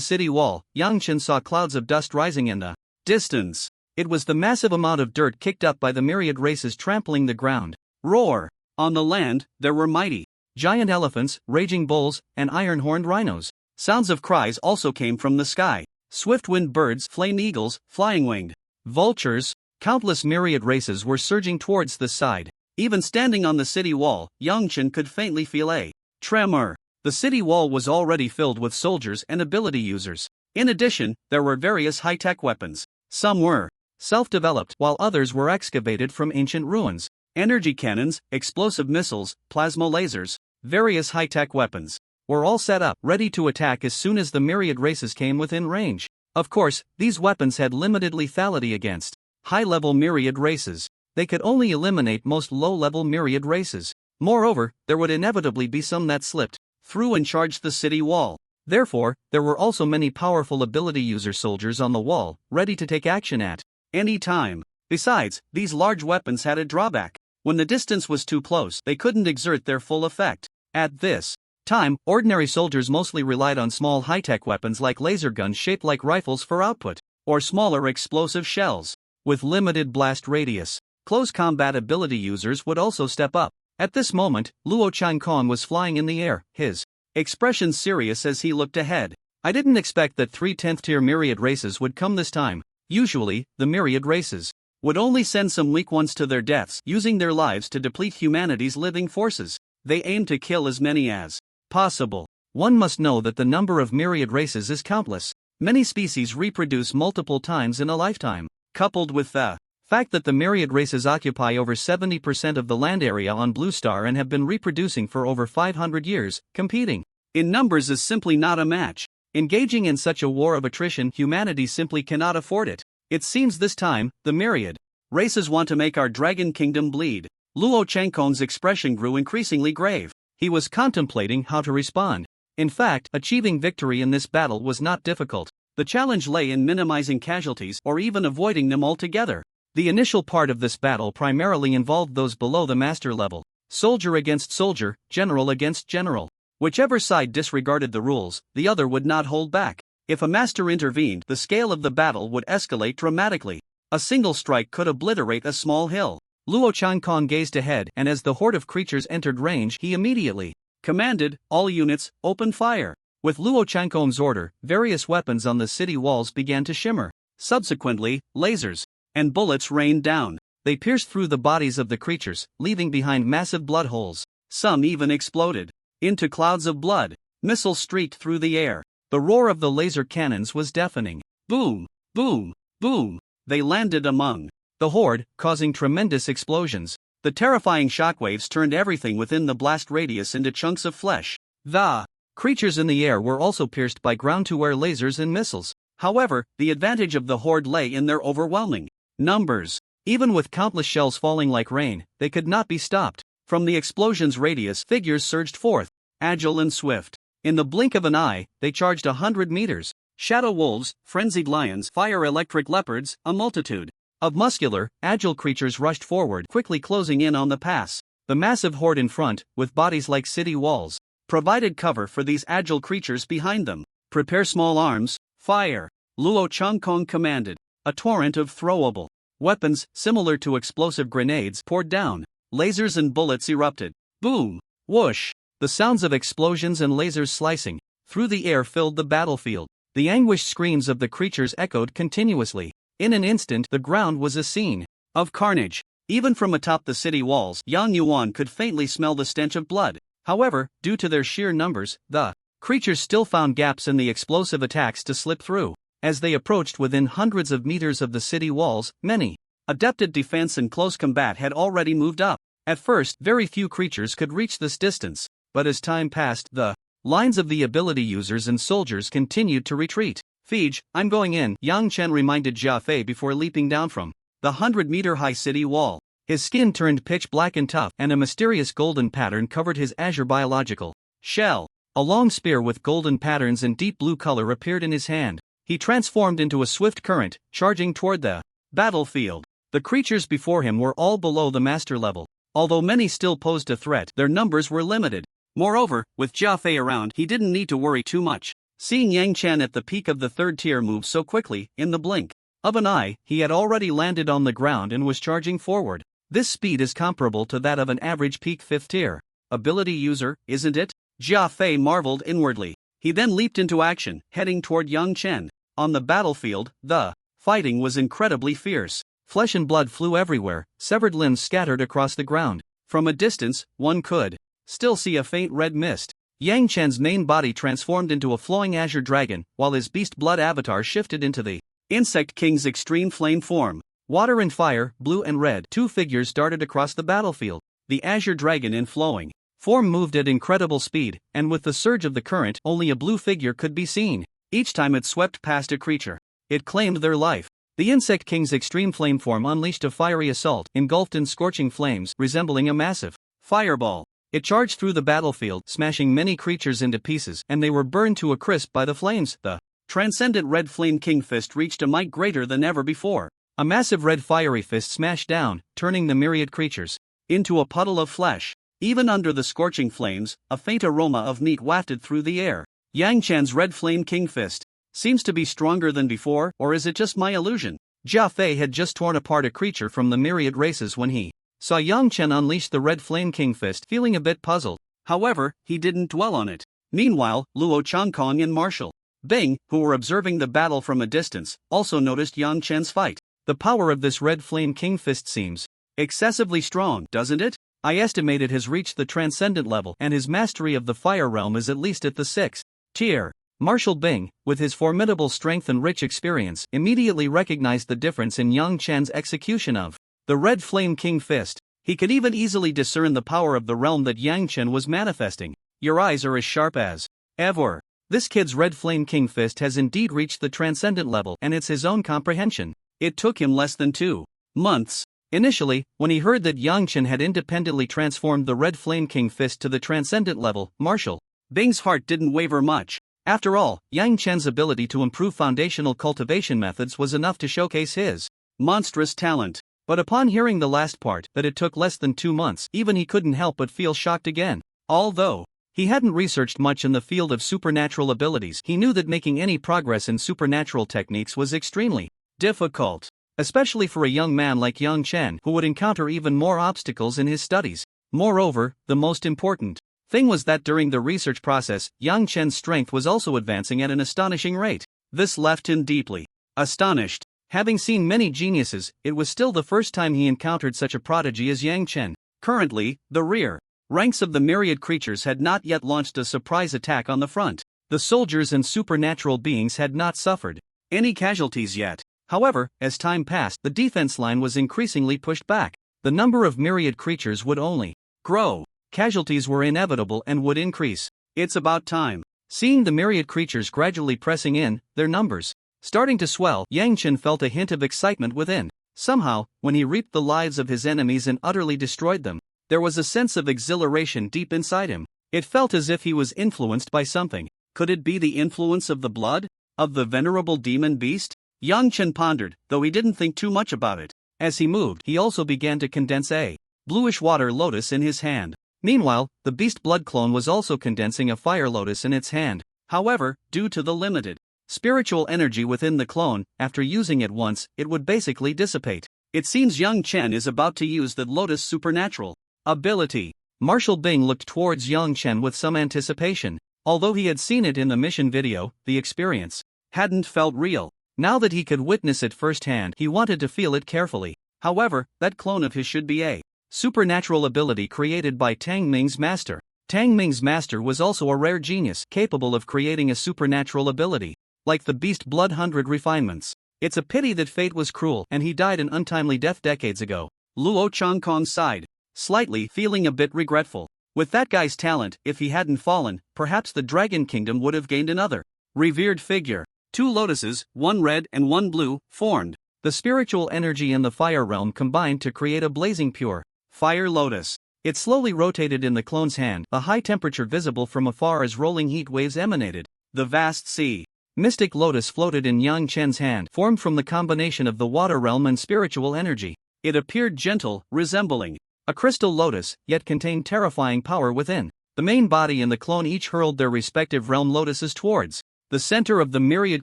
city wall, Yang Chen saw clouds of dust rising in the distance. It was the massive amount of dirt kicked up by the myriad races trampling the ground. Roar! On the land, there were mighty giant elephants, raging bulls, and iron-horned rhinos. Sounds of cries also came from the sky. Swift-winged birds, flame eagles, flying-winged vultures, countless myriad races were surging towards the side. Even standing on the city wall, Yang Chen could faintly feel a tremor. The city wall was already filled with soldiers and ability users. In addition, there were various high-tech weapons. Some were self-developed, while others were excavated from ancient ruins. Energy cannons, explosive missiles, plasma lasers, various high-tech weapons were all set up, ready to attack as soon as the myriad races came within range. Of course, these weapons had limited lethality against high-level myriad races. They could only eliminate most low-level myriad races. Moreover, there would inevitably be some that slipped through and charged the city wall. Therefore, there were also many powerful ability user soldiers on the wall, ready to take action at any time. Besides, these large weapons had a drawback. When the distance was too close, they couldn't exert their full effect. At this time, ordinary soldiers mostly relied on small high-tech weapons like laser guns shaped like rifles for output, or smaller explosive shells with limited blast radius. Close combat ability users would also step up. At this moment, Luo Changkong was flying in the air, his expression serious as he looked ahead. I didn't expect that 3 10th tier myriad races would come this time. Usually, the myriad races would only send some weak ones to their deaths, using their lives to deplete humanity's living forces. They aim to kill as many as possible. One must know that the number of myriad races is countless. Many species reproduce multiple times in a lifetime. Coupled with the fact that the myriad races occupy over 70% of the land area on Blue Star and have been reproducing for over 500 years, competing in numbers is simply not a match. Engaging in such a war of attrition, humanity simply cannot afford it. It seems this time, the myriad races want to make our dragon kingdom bleed. Luo Changkong's expression grew increasingly grave. He was contemplating how to respond. In fact, achieving victory in this battle was not difficult. The challenge lay in minimizing casualties or even avoiding them altogether. The initial part of this battle primarily involved those below the master level. Soldier against soldier, general against general. Whichever side disregarded the rules, the other would not hold back. If a master intervened, the scale of the battle would escalate dramatically. A single strike could obliterate a small hill. Luo Changkong gazed ahead, and as the horde of creatures entered range, he immediately commanded, "All units, open fire." With Luo Changkong's order, various weapons on the city walls began to shimmer. Subsequently, lasers and bullets rained down. They pierced through the bodies of the creatures, leaving behind massive blood holes. Some even exploded into clouds of blood. Missiles streaked through the air. The roar of the laser cannons was deafening. Boom, boom, boom. They landed among the horde, causing tremendous explosions. The terrifying shockwaves turned everything within the blast radius into chunks of flesh. The creatures in the air were also pierced by ground-to-air lasers and missiles. However, the advantage of the horde lay in their overwhelming numbers. Even with countless shells falling like rain, they could not be stopped. From the explosion's radius, figures surged forth, agile and swift. In the blink of an eye, they charged 100 meters. Shadow wolves, frenzied lions, fire-electric leopards, a multitude of muscular, agile creatures rushed forward, quickly closing in on the pass. The massive horde in front, with bodies like city walls, provided cover for these agile creatures behind them. "Prepare small arms, fire," Luo Changkong commanded. A torrent of throwable weapons, similar to explosive grenades, poured down. Lasers and bullets erupted. Boom! Whoosh! The sounds of explosions and lasers slicing through the air filled the battlefield. The anguished screams of the creatures echoed continuously. In an instant, the ground was a scene of carnage. Even from atop the city walls, Yang Yuan could faintly smell the stench of blood. However, due to their sheer numbers, the creatures still found gaps in the explosive attacks to slip through. As they approached within hundreds of meters of the city walls, many adept at defense and close combat had already moved up. At first, very few creatures could reach this distance, but as time passed, the lines of the ability users and soldiers continued to retreat. "Fij, I'm going in," Yang Chen reminded Jia Fei before leaping down from the 100-meter-high city wall. His skin turned pitch black and tough, and a mysterious golden pattern covered his azure biological shell. A long spear with golden patterns and deep blue color appeared in his hand. He transformed into a swift current, charging toward the battlefield. The creatures before him were all below the master level. Although many still posed a threat, their numbers were limited. Moreover, with Jia Fei around, he didn't need to worry too much. Seeing Yang Chen at the peak of the third tier move so quickly, in the blink of an eye, he had already landed on the ground and was charging forward. This speed is comparable to that of an average peak 5th tier ability user, isn't it? Jia Fei marveled inwardly. He then leaped into action, heading toward Yang Chen. On the battlefield, the fighting was incredibly fierce. Flesh and blood flew everywhere, severed limbs scattered across the ground. From a distance, one could still see a faint red mist. Yang Chen's main body transformed into a flowing azure dragon, while his beast blood avatar shifted into the Insect King's extreme flame form. Water and fire, blue and red, two figures darted across the battlefield. The azure dragon in flowing form moved at incredible speed, and with the surge of the current, only a blue figure could be seen. Each time it swept past a creature, it claimed their life. The Insect King's extreme flame form unleashed a fiery assault, engulfed in scorching flames, resembling a massive fireball. It charged through the battlefield, smashing many creatures into pieces, and they were burned to a crisp by the flames. The transcendent red flame king fist reached a might greater than ever before. A massive red fiery fist smashed down, turning the myriad creatures into a puddle of flesh. Even under the scorching flames, a faint aroma of meat wafted through the air. Yang Chan's red flame king fist seems to be stronger than before, or is it just my illusion? Jia Fei had just torn apart a creature from the myriad races when he saw Yang Chen unleash the Red Flame King Fist, feeling a bit puzzled. However, he didn't dwell on it. Meanwhile, Luo Changkong and Marshall Bing, who were observing the battle from a distance, also noticed Yang Chen's fight. The power of this Red Flame King Fist seems excessively strong, doesn't it? I estimate it has reached the transcendent level, and his mastery of the fire realm is at least at the 6th tier. Marshall Bing, with his formidable strength and rich experience, immediately recognized the difference in Yang Chen's execution of the Red Flame King Fist. He could even easily discern the power of the realm that Yang Chen was manifesting. Your eyes are as sharp as ever. This kid's Red Flame King Fist has indeed reached the transcendent level, and it's his own comprehension. It took him less than 2 months. Initially, when he heard that Yang Chen had independently transformed the Red Flame King Fist to the transcendent level, Marshall Bing's heart didn't waver much. After all, Yang Chen's ability to improve foundational cultivation methods was enough to showcase his monstrous talent. But upon hearing the last part, that it took less than 2 months, even he couldn't help but feel shocked again. Although he hadn't researched much in the field of supernatural abilities, he knew that making any progress in supernatural techniques was extremely difficult, especially for a young man like Yang Chen, who would encounter even more obstacles in his studies. Moreover, the most important thing was that during the research process, Yang Chen's strength was also advancing at an astonishing rate. This left him deeply astonished. Having seen many geniuses, it was still the first time he encountered such a prodigy as Yang Chen. Currently, the rear ranks of the myriad creatures had not yet launched a surprise attack on the front. The soldiers and supernatural beings had not suffered any casualties yet. However, as time passed, the defense line was increasingly pushed back. The number of myriad creatures would only grow. Casualties were inevitable and would increase. It's about time. Seeing the myriad creatures gradually pressing in, their numbers starting to swell, Yang Chen felt a hint of excitement within. Somehow, when he reaped the lives of his enemies and utterly destroyed them, there was a sense of exhilaration deep inside him. It felt as if he was influenced by something. Could it be the influence of the blood of the venerable demon beast? Yang Chen pondered, though he didn't think too much about it. As he moved, he also began to condense a bluish water lotus in his hand. Meanwhile, the beast blood clone was also condensing a fire lotus in its hand. However, due to the limited spiritual energy within the clone, after using it once, it would basically dissipate. It seems Yang Chen is about to use the lotus supernatural ability. Marshall Bing looked towards Yang Chen with some anticipation. Although he had seen it in the mission video, the experience hadn't felt real. Now that he could witness it firsthand, he wanted to feel it carefully. However, that clone of his should be a supernatural ability created by Tang Ming's master. Tang Ming's master was also a rare genius, capable of creating a supernatural ability, like the Beast Blood 100 refinements. It's a pity that fate was cruel and he died an untimely death decades ago. Luo Changkong sighed slightly, feeling a bit regretful. With that guy's talent, if he hadn't fallen, perhaps the Dragon Kingdom would have gained another revered figure. 2 lotuses, one red and one blue, formed. The spiritual energy in the fire realm combined to create a blazing pure fire lotus. It slowly rotated in the clone's hand, a high temperature visible from afar as rolling heat waves emanated. The vast sea mystic lotus floated in Yang Chen's hand, formed from the combination of the water realm and spiritual energy. It appeared gentle, resembling a crystal lotus, yet contained terrifying power within. The main body and the clone each hurled their respective realm lotuses towards the center of the myriad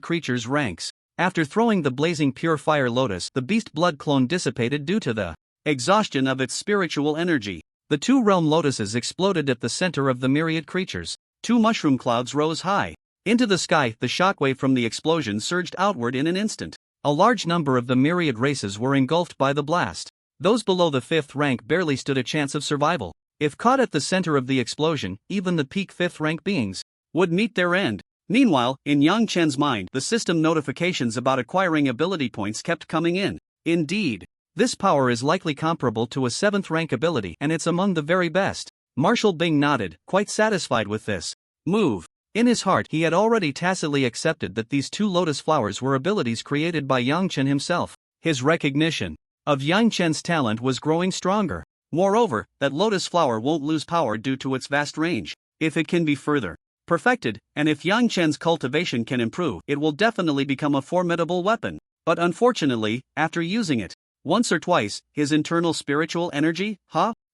creatures' ranks. After throwing the blazing pure fire lotus, the beast blood clone dissipated due to the exhaustion of its spiritual energy. The 2 realm lotuses exploded at the center of the myriad creatures. 2 mushroom clouds rose high into the sky. The shockwave from the explosion surged outward in an instant. A large number of the myriad races were engulfed by the blast. Those below the 5th rank barely stood a chance of survival. If caught at the center of the explosion, even the peak 5th rank beings would meet their end. Meanwhile, in Yang Chen's mind, the system notifications about acquiring ability points kept coming in. Indeed, this power is likely comparable to a 7th rank ability, and it's among the very best. Marshall Bing nodded, quite satisfied with this move. In his heart, he had already tacitly accepted that these 2 lotus flowers were abilities created by Yang Chen himself. His recognition of Yang Chen's talent was growing stronger. Moreover, that lotus flower won't lose power due to its vast range. If it can be further perfected, and if Yang Chen's cultivation can improve, it will definitely become a formidable weapon. But unfortunately, after using it once or twice, his internal spiritual energy,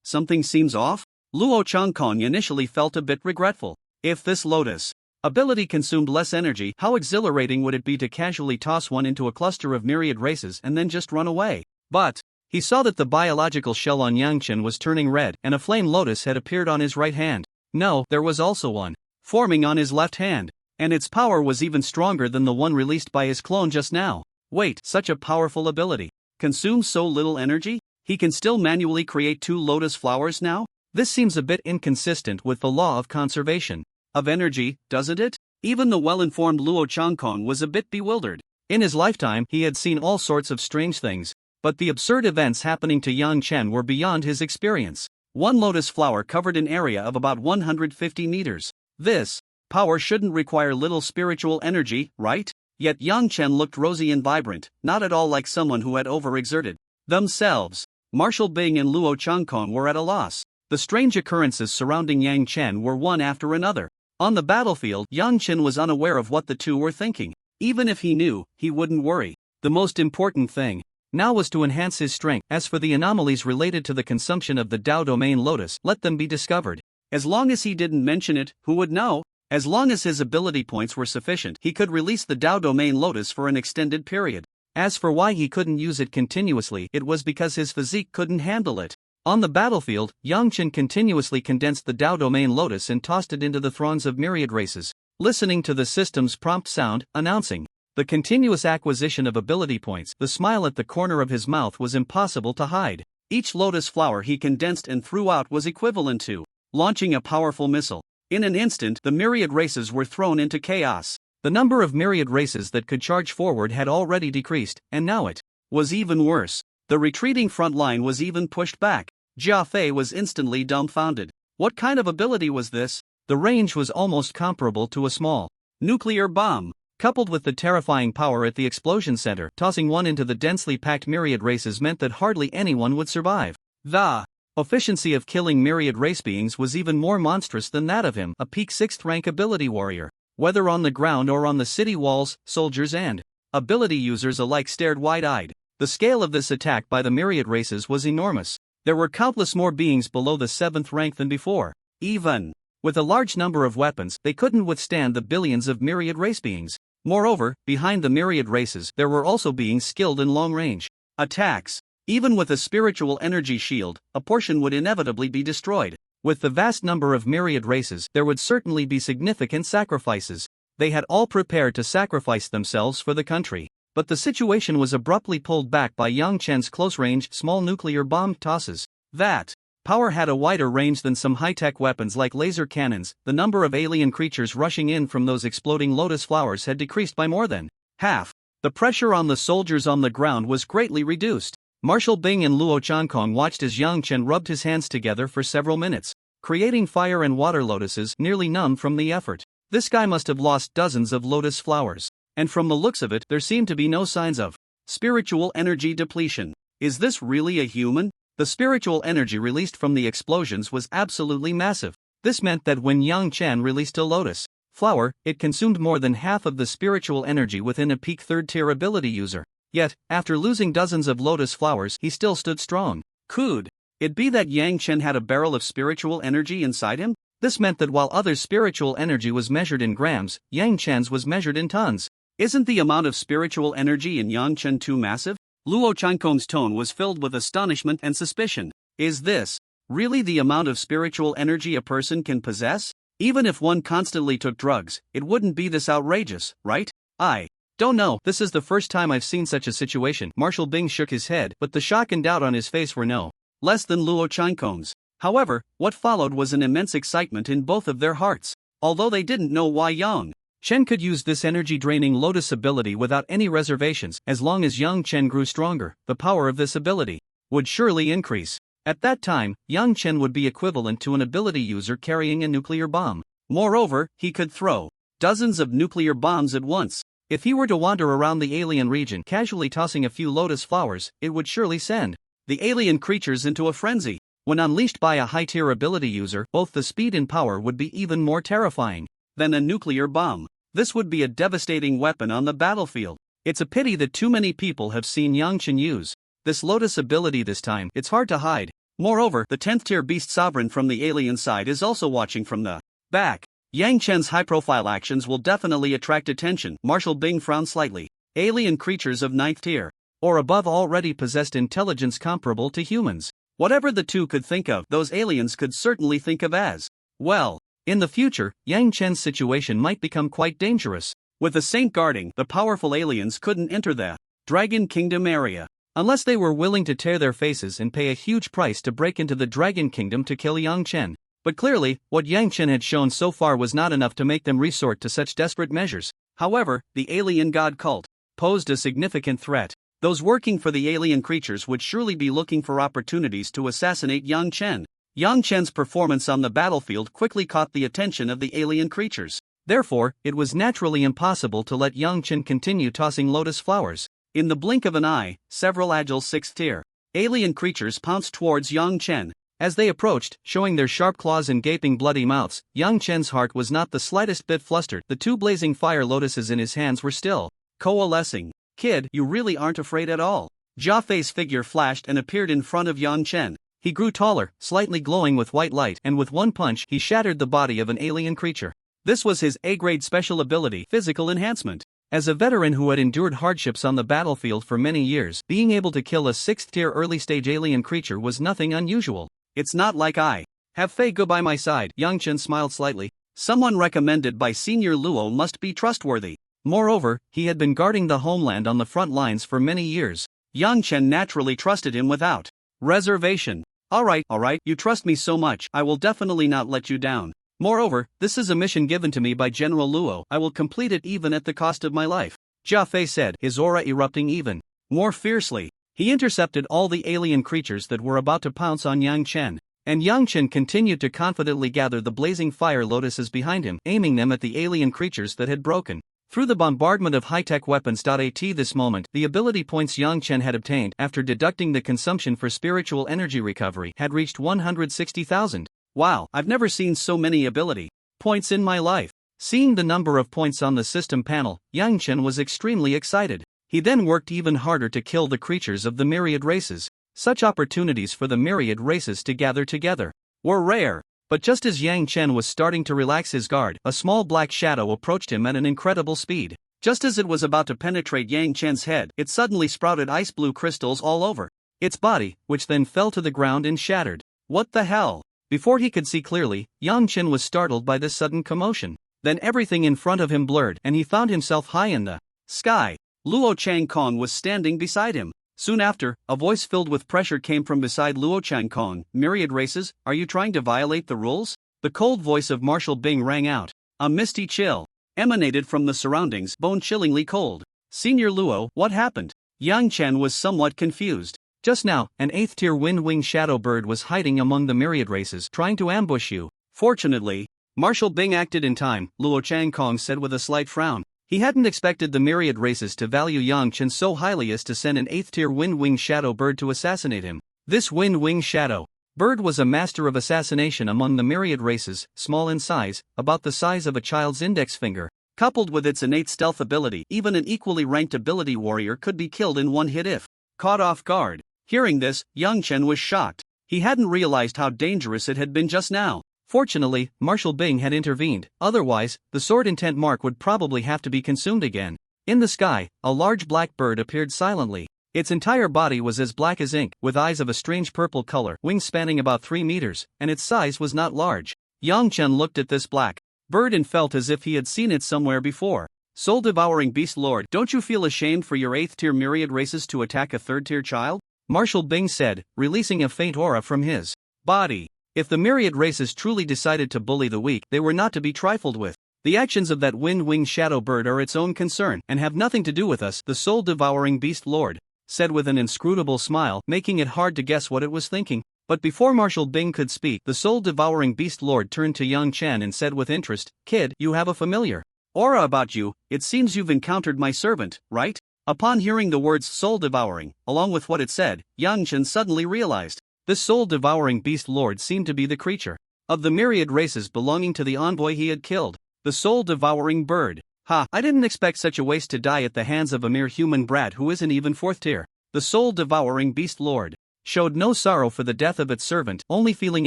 something seems off? Luo Changkong initially felt a bit regretful. If this lotus ability consumed less energy, how exhilarating would it be to casually toss one into a cluster of myriad races and then just run away? But He saw that the biological shell on Yang Chen was turning red and a flame lotus had appeared on his right hand. No, there was also one forming on his left hand, and its power was even stronger than the one released by his clone just now. Wait, such a powerful ability consumes so little energy? He can still manually create 2 lotus flowers now? This seems a bit inconsistent with the law of conservation of energy, doesn't it? Even the well-informed Luo Changkong was a bit bewildered. In his lifetime, he had seen all sorts of strange things, but the absurd events happening to Yang Chen were beyond his experience. 1 lotus flower covered an area of about 150 meters. This power shouldn't require little spiritual energy, right? Yet Yang Chen looked rosy and vibrant, not at all like someone who had overexerted themselves. Marshal Bing and Luo Changkong were at a loss. The strange occurrences surrounding Yang Chen were one after another. On the battlefield, Yang Chen was unaware of what the two were thinking. Even if he knew, he wouldn't worry. The most important thing now was to enhance his strength. As for the anomalies related to the consumption of the Dao Domain Lotus, let them be discovered. As long as he didn't mention it, who would know? As long as his ability points were sufficient, he could release the Dao Domain Lotus for an extended period. As for why he couldn't use it continuously, it was because his physique couldn't handle it. On the battlefield, Yang Chen continuously condensed the Dao Domain Lotus and tossed it into the throngs of myriad races, listening to the system's prompt sound, announcing the continuous acquisition of ability points. The smile at the corner of his mouth was impossible to hide. Each lotus flower he condensed and threw out was equivalent to launching a powerful missile. In an instant, the myriad races were thrown into chaos. The number of myriad races that could charge forward had already decreased, and now it was even worse. The retreating front line was even pushed back. Jia Fei was instantly dumbfounded. What kind of ability was this? The range was almost comparable to a small nuclear bomb. Coupled with the terrifying power at the explosion center, tossing one into the densely packed myriad races meant that hardly anyone would survive. The efficiency of killing myriad race beings was even more monstrous than that of him, a peak 6th rank ability warrior. Whether on the ground or on the city walls, soldiers and ability users alike stared wide-eyed. The scale of this attack by the myriad races was enormous. There were countless more beings below the 7th rank than before. Even with a large number of weapons, they couldn't withstand the billions of myriad race beings. Moreover, behind the myriad races, there were also beings skilled in long-range attacks. Even with a spiritual energy shield, a portion would inevitably be destroyed. With the vast number of myriad races, there would certainly be significant sacrifices. They had all prepared to sacrifice themselves for the country. But the situation was abruptly pulled back by Yang Chen's close-range, small nuclear bomb tosses. That power had a wider range than some high-tech weapons like laser cannons. The number of alien creatures rushing in from those exploding lotus flowers had decreased by more than half. The pressure on the soldiers on the ground was greatly reduced. Marshal Bing and Luo Changkong watched as Yang Chen rubbed his hands together for several minutes, creating fire and water lotuses, nearly numb from the effort. This guy must have lost dozens of lotus flowers. And from the looks of it, there seemed to be no signs of spiritual energy depletion. Is this really a human? The spiritual energy released from the explosions was absolutely massive. This meant that when Yang Chen released a lotus flower, it consumed more than half of the spiritual energy within a peak 3rd-tier ability user. Yet, after losing dozens of lotus flowers, he still stood strong. Could it be that Yang Chen had a barrel of spiritual energy inside him? This meant that while others' spiritual energy was measured in grams, Yang Chen's was measured in tons. Isn't the amount of spiritual energy in Yang Chen too massive? Luo Changkong's tone was filled with astonishment and suspicion. Is this really the amount of spiritual energy a person can possess? Even if one constantly took drugs, it wouldn't be this outrageous, right? I don't know. This is the first time I've seen such a situation. Marshal Bing shook his head, but the shock and doubt on his face were no less than Luo Changkong's. However, what followed was an immense excitement in both of their hearts. Although they didn't know why Yang Chen could use this energy-draining lotus ability without any reservations, as long as Yang Chen grew stronger, the power of this ability would surely increase. At that time, Yang Chen would be equivalent to an ability user carrying a nuclear bomb. Moreover, he could throw dozens of nuclear bombs at once. If he were to wander around the alien region casually tossing a few lotus flowers, it would surely send the alien creatures into a frenzy. When unleashed by a high-tier ability user, both the speed and power would be even more terrifying than a nuclear bomb. This would be a devastating weapon on the battlefield. It's a pity that too many people have seen Yang Chen use this lotus ability this time. It's hard to hide. Moreover, the 10th-tier beast sovereign from the alien side is also watching from the back. Yang Chen's high-profile actions will definitely attract attention. Marshal Bing frowned slightly. Alien creatures of 9th tier. or above already possessed intelligence comparable to humans. Whatever the two could think of, those aliens could certainly think of as well. In the future, Yang Chen's situation might become quite dangerous. With the saint guarding, the powerful aliens couldn't enter the Dragon Kingdom area unless they were willing to tear their faces and pay a huge price to break into the Dragon Kingdom to kill Yang Chen. But clearly, what Yang Chen had shown so far was not enough to make them resort to such desperate measures. However, the alien god cult posed a significant threat. Those working for the alien creatures would surely be looking for opportunities to assassinate Yang Chen. Yang Chen's performance on the battlefield quickly caught the attention of the alien creatures. Therefore, it was naturally impossible to let Yang Chen continue tossing lotus flowers. In the blink of an eye, several agile 6th-tier alien creatures pounced towards Yang Chen. As they approached, showing their sharp claws and gaping bloody mouths, Yang Chen's heart was not the slightest bit flustered. The two blazing fire lotuses in his hands were still coalescing. "Kid, you really aren't afraid at all." Jia Fei's figure flashed and appeared in front of Yang Chen. He grew taller, slightly glowing with white light, and with one punch he shattered the body of an alien creature. This was his A-grade special ability, physical enhancement. As a veteran who had endured hardships on the battlefield for many years, being able to kill a 6th-tier early-stage alien creature was nothing unusual. "It's not like I have Fei go by my side." Yang Chen smiled slightly. Someone recommended by Senior Luo must be trustworthy. Moreover, he had been guarding the homeland on the front lines for many years. Yang Chen naturally trusted him without reservation. Alright, you trust me so much, I will definitely not let you down. Moreover, this is a mission given to me by General Luo. I will complete it even at the cost of my life. Jia Fei said, his aura erupting even more fiercely. He intercepted all the alien creatures that were about to pounce on Yang Chen. And Yang Chen continued to confidently gather the blazing fire lotuses behind him, aiming them at the alien creatures that had broken through the bombardment of high-tech weapons. At this moment, the ability points Yang Chen had obtained after deducting the consumption for spiritual energy recovery had reached 160,000. Wow, I've never seen so many ability points in my life. Seeing the number of points on the system panel, Yang Chen was extremely excited. He then worked even harder to kill the creatures of the myriad races. Such opportunities for the myriad races to gather together were rare. But just as Yang Chen was starting to relax his guard, a small black shadow approached him at an incredible speed. Just as it was about to penetrate Yang Chen's head, it suddenly sprouted ice blue crystals all over its body, which then fell to the ground and shattered. What the hell? Before he could see clearly, Yang Chen was startled by this sudden commotion. Then everything in front of him blurred and he found himself high in the sky. Luo Changkong was standing beside him. Soon after, a voice filled with pressure came from beside Luo Changkong. "Myriad races, are you trying to violate the rules?" The cold voice of Marshal Bing rang out. A misty chill emanated from the surroundings, bone-chillingly cold. "Senior Luo, what happened?" Yang Chen was somewhat confused. "Just now, an 8th-tier wind-winged shadow bird was hiding among the myriad races, trying to ambush you." Fortunately, Marshal Bing acted in time, Luo Changkong said with a slight frown. He hadn't expected the myriad races to value Yang Chen so highly as to send an 8th-tier wind-winged shadow bird to assassinate him. This wind-winged shadow bird was a master of assassination among the myriad races, small in size, about the size of a child's index finger. Coupled with its innate stealth ability, even an equally ranked ability warrior could be killed in one hit if caught off guard. Hearing this, Yang Chen was shocked. He hadn't realized how dangerous it had been just now. Fortunately, Marshal Bing had intervened, otherwise, the sword intent mark would probably have to be consumed again. In the sky, a large black bird appeared silently. Its entire body was as black as ink, with eyes of a strange purple color, wings spanning about 3 meters, and its size was not large. Yang Chen looked at this black bird and felt as if he had seen it somewhere before. "Soul-devouring beast lord, don't you feel ashamed for your 8th-tier myriad races to attack a 3rd-tier child?" Marshal Bing said, releasing a faint aura from his body. If the myriad races truly decided to bully the weak, they were not to be trifled with. The actions of that wind-winged shadow bird are its own concern and have nothing to do with us. The soul-devouring beast lord said with an inscrutable smile, making it hard to guess what it was thinking. But before Marshal Bing could speak, the soul-devouring beast lord turned to Yang Chen and said with interest, "Kid, you have a familiar aura about you. It seems you've encountered my servant, right?" Upon hearing the words soul-devouring, along with what it said, Yang Chen suddenly realized. This soul-devouring beast lord seemed to be the creature of the myriad races belonging to the envoy he had killed. The soul-devouring bird. Ha, I didn't expect such a waste to die at the hands of a mere human brat who isn't even 4th tier. The soul-devouring beast lord showed no sorrow for the death of its servant, only feeling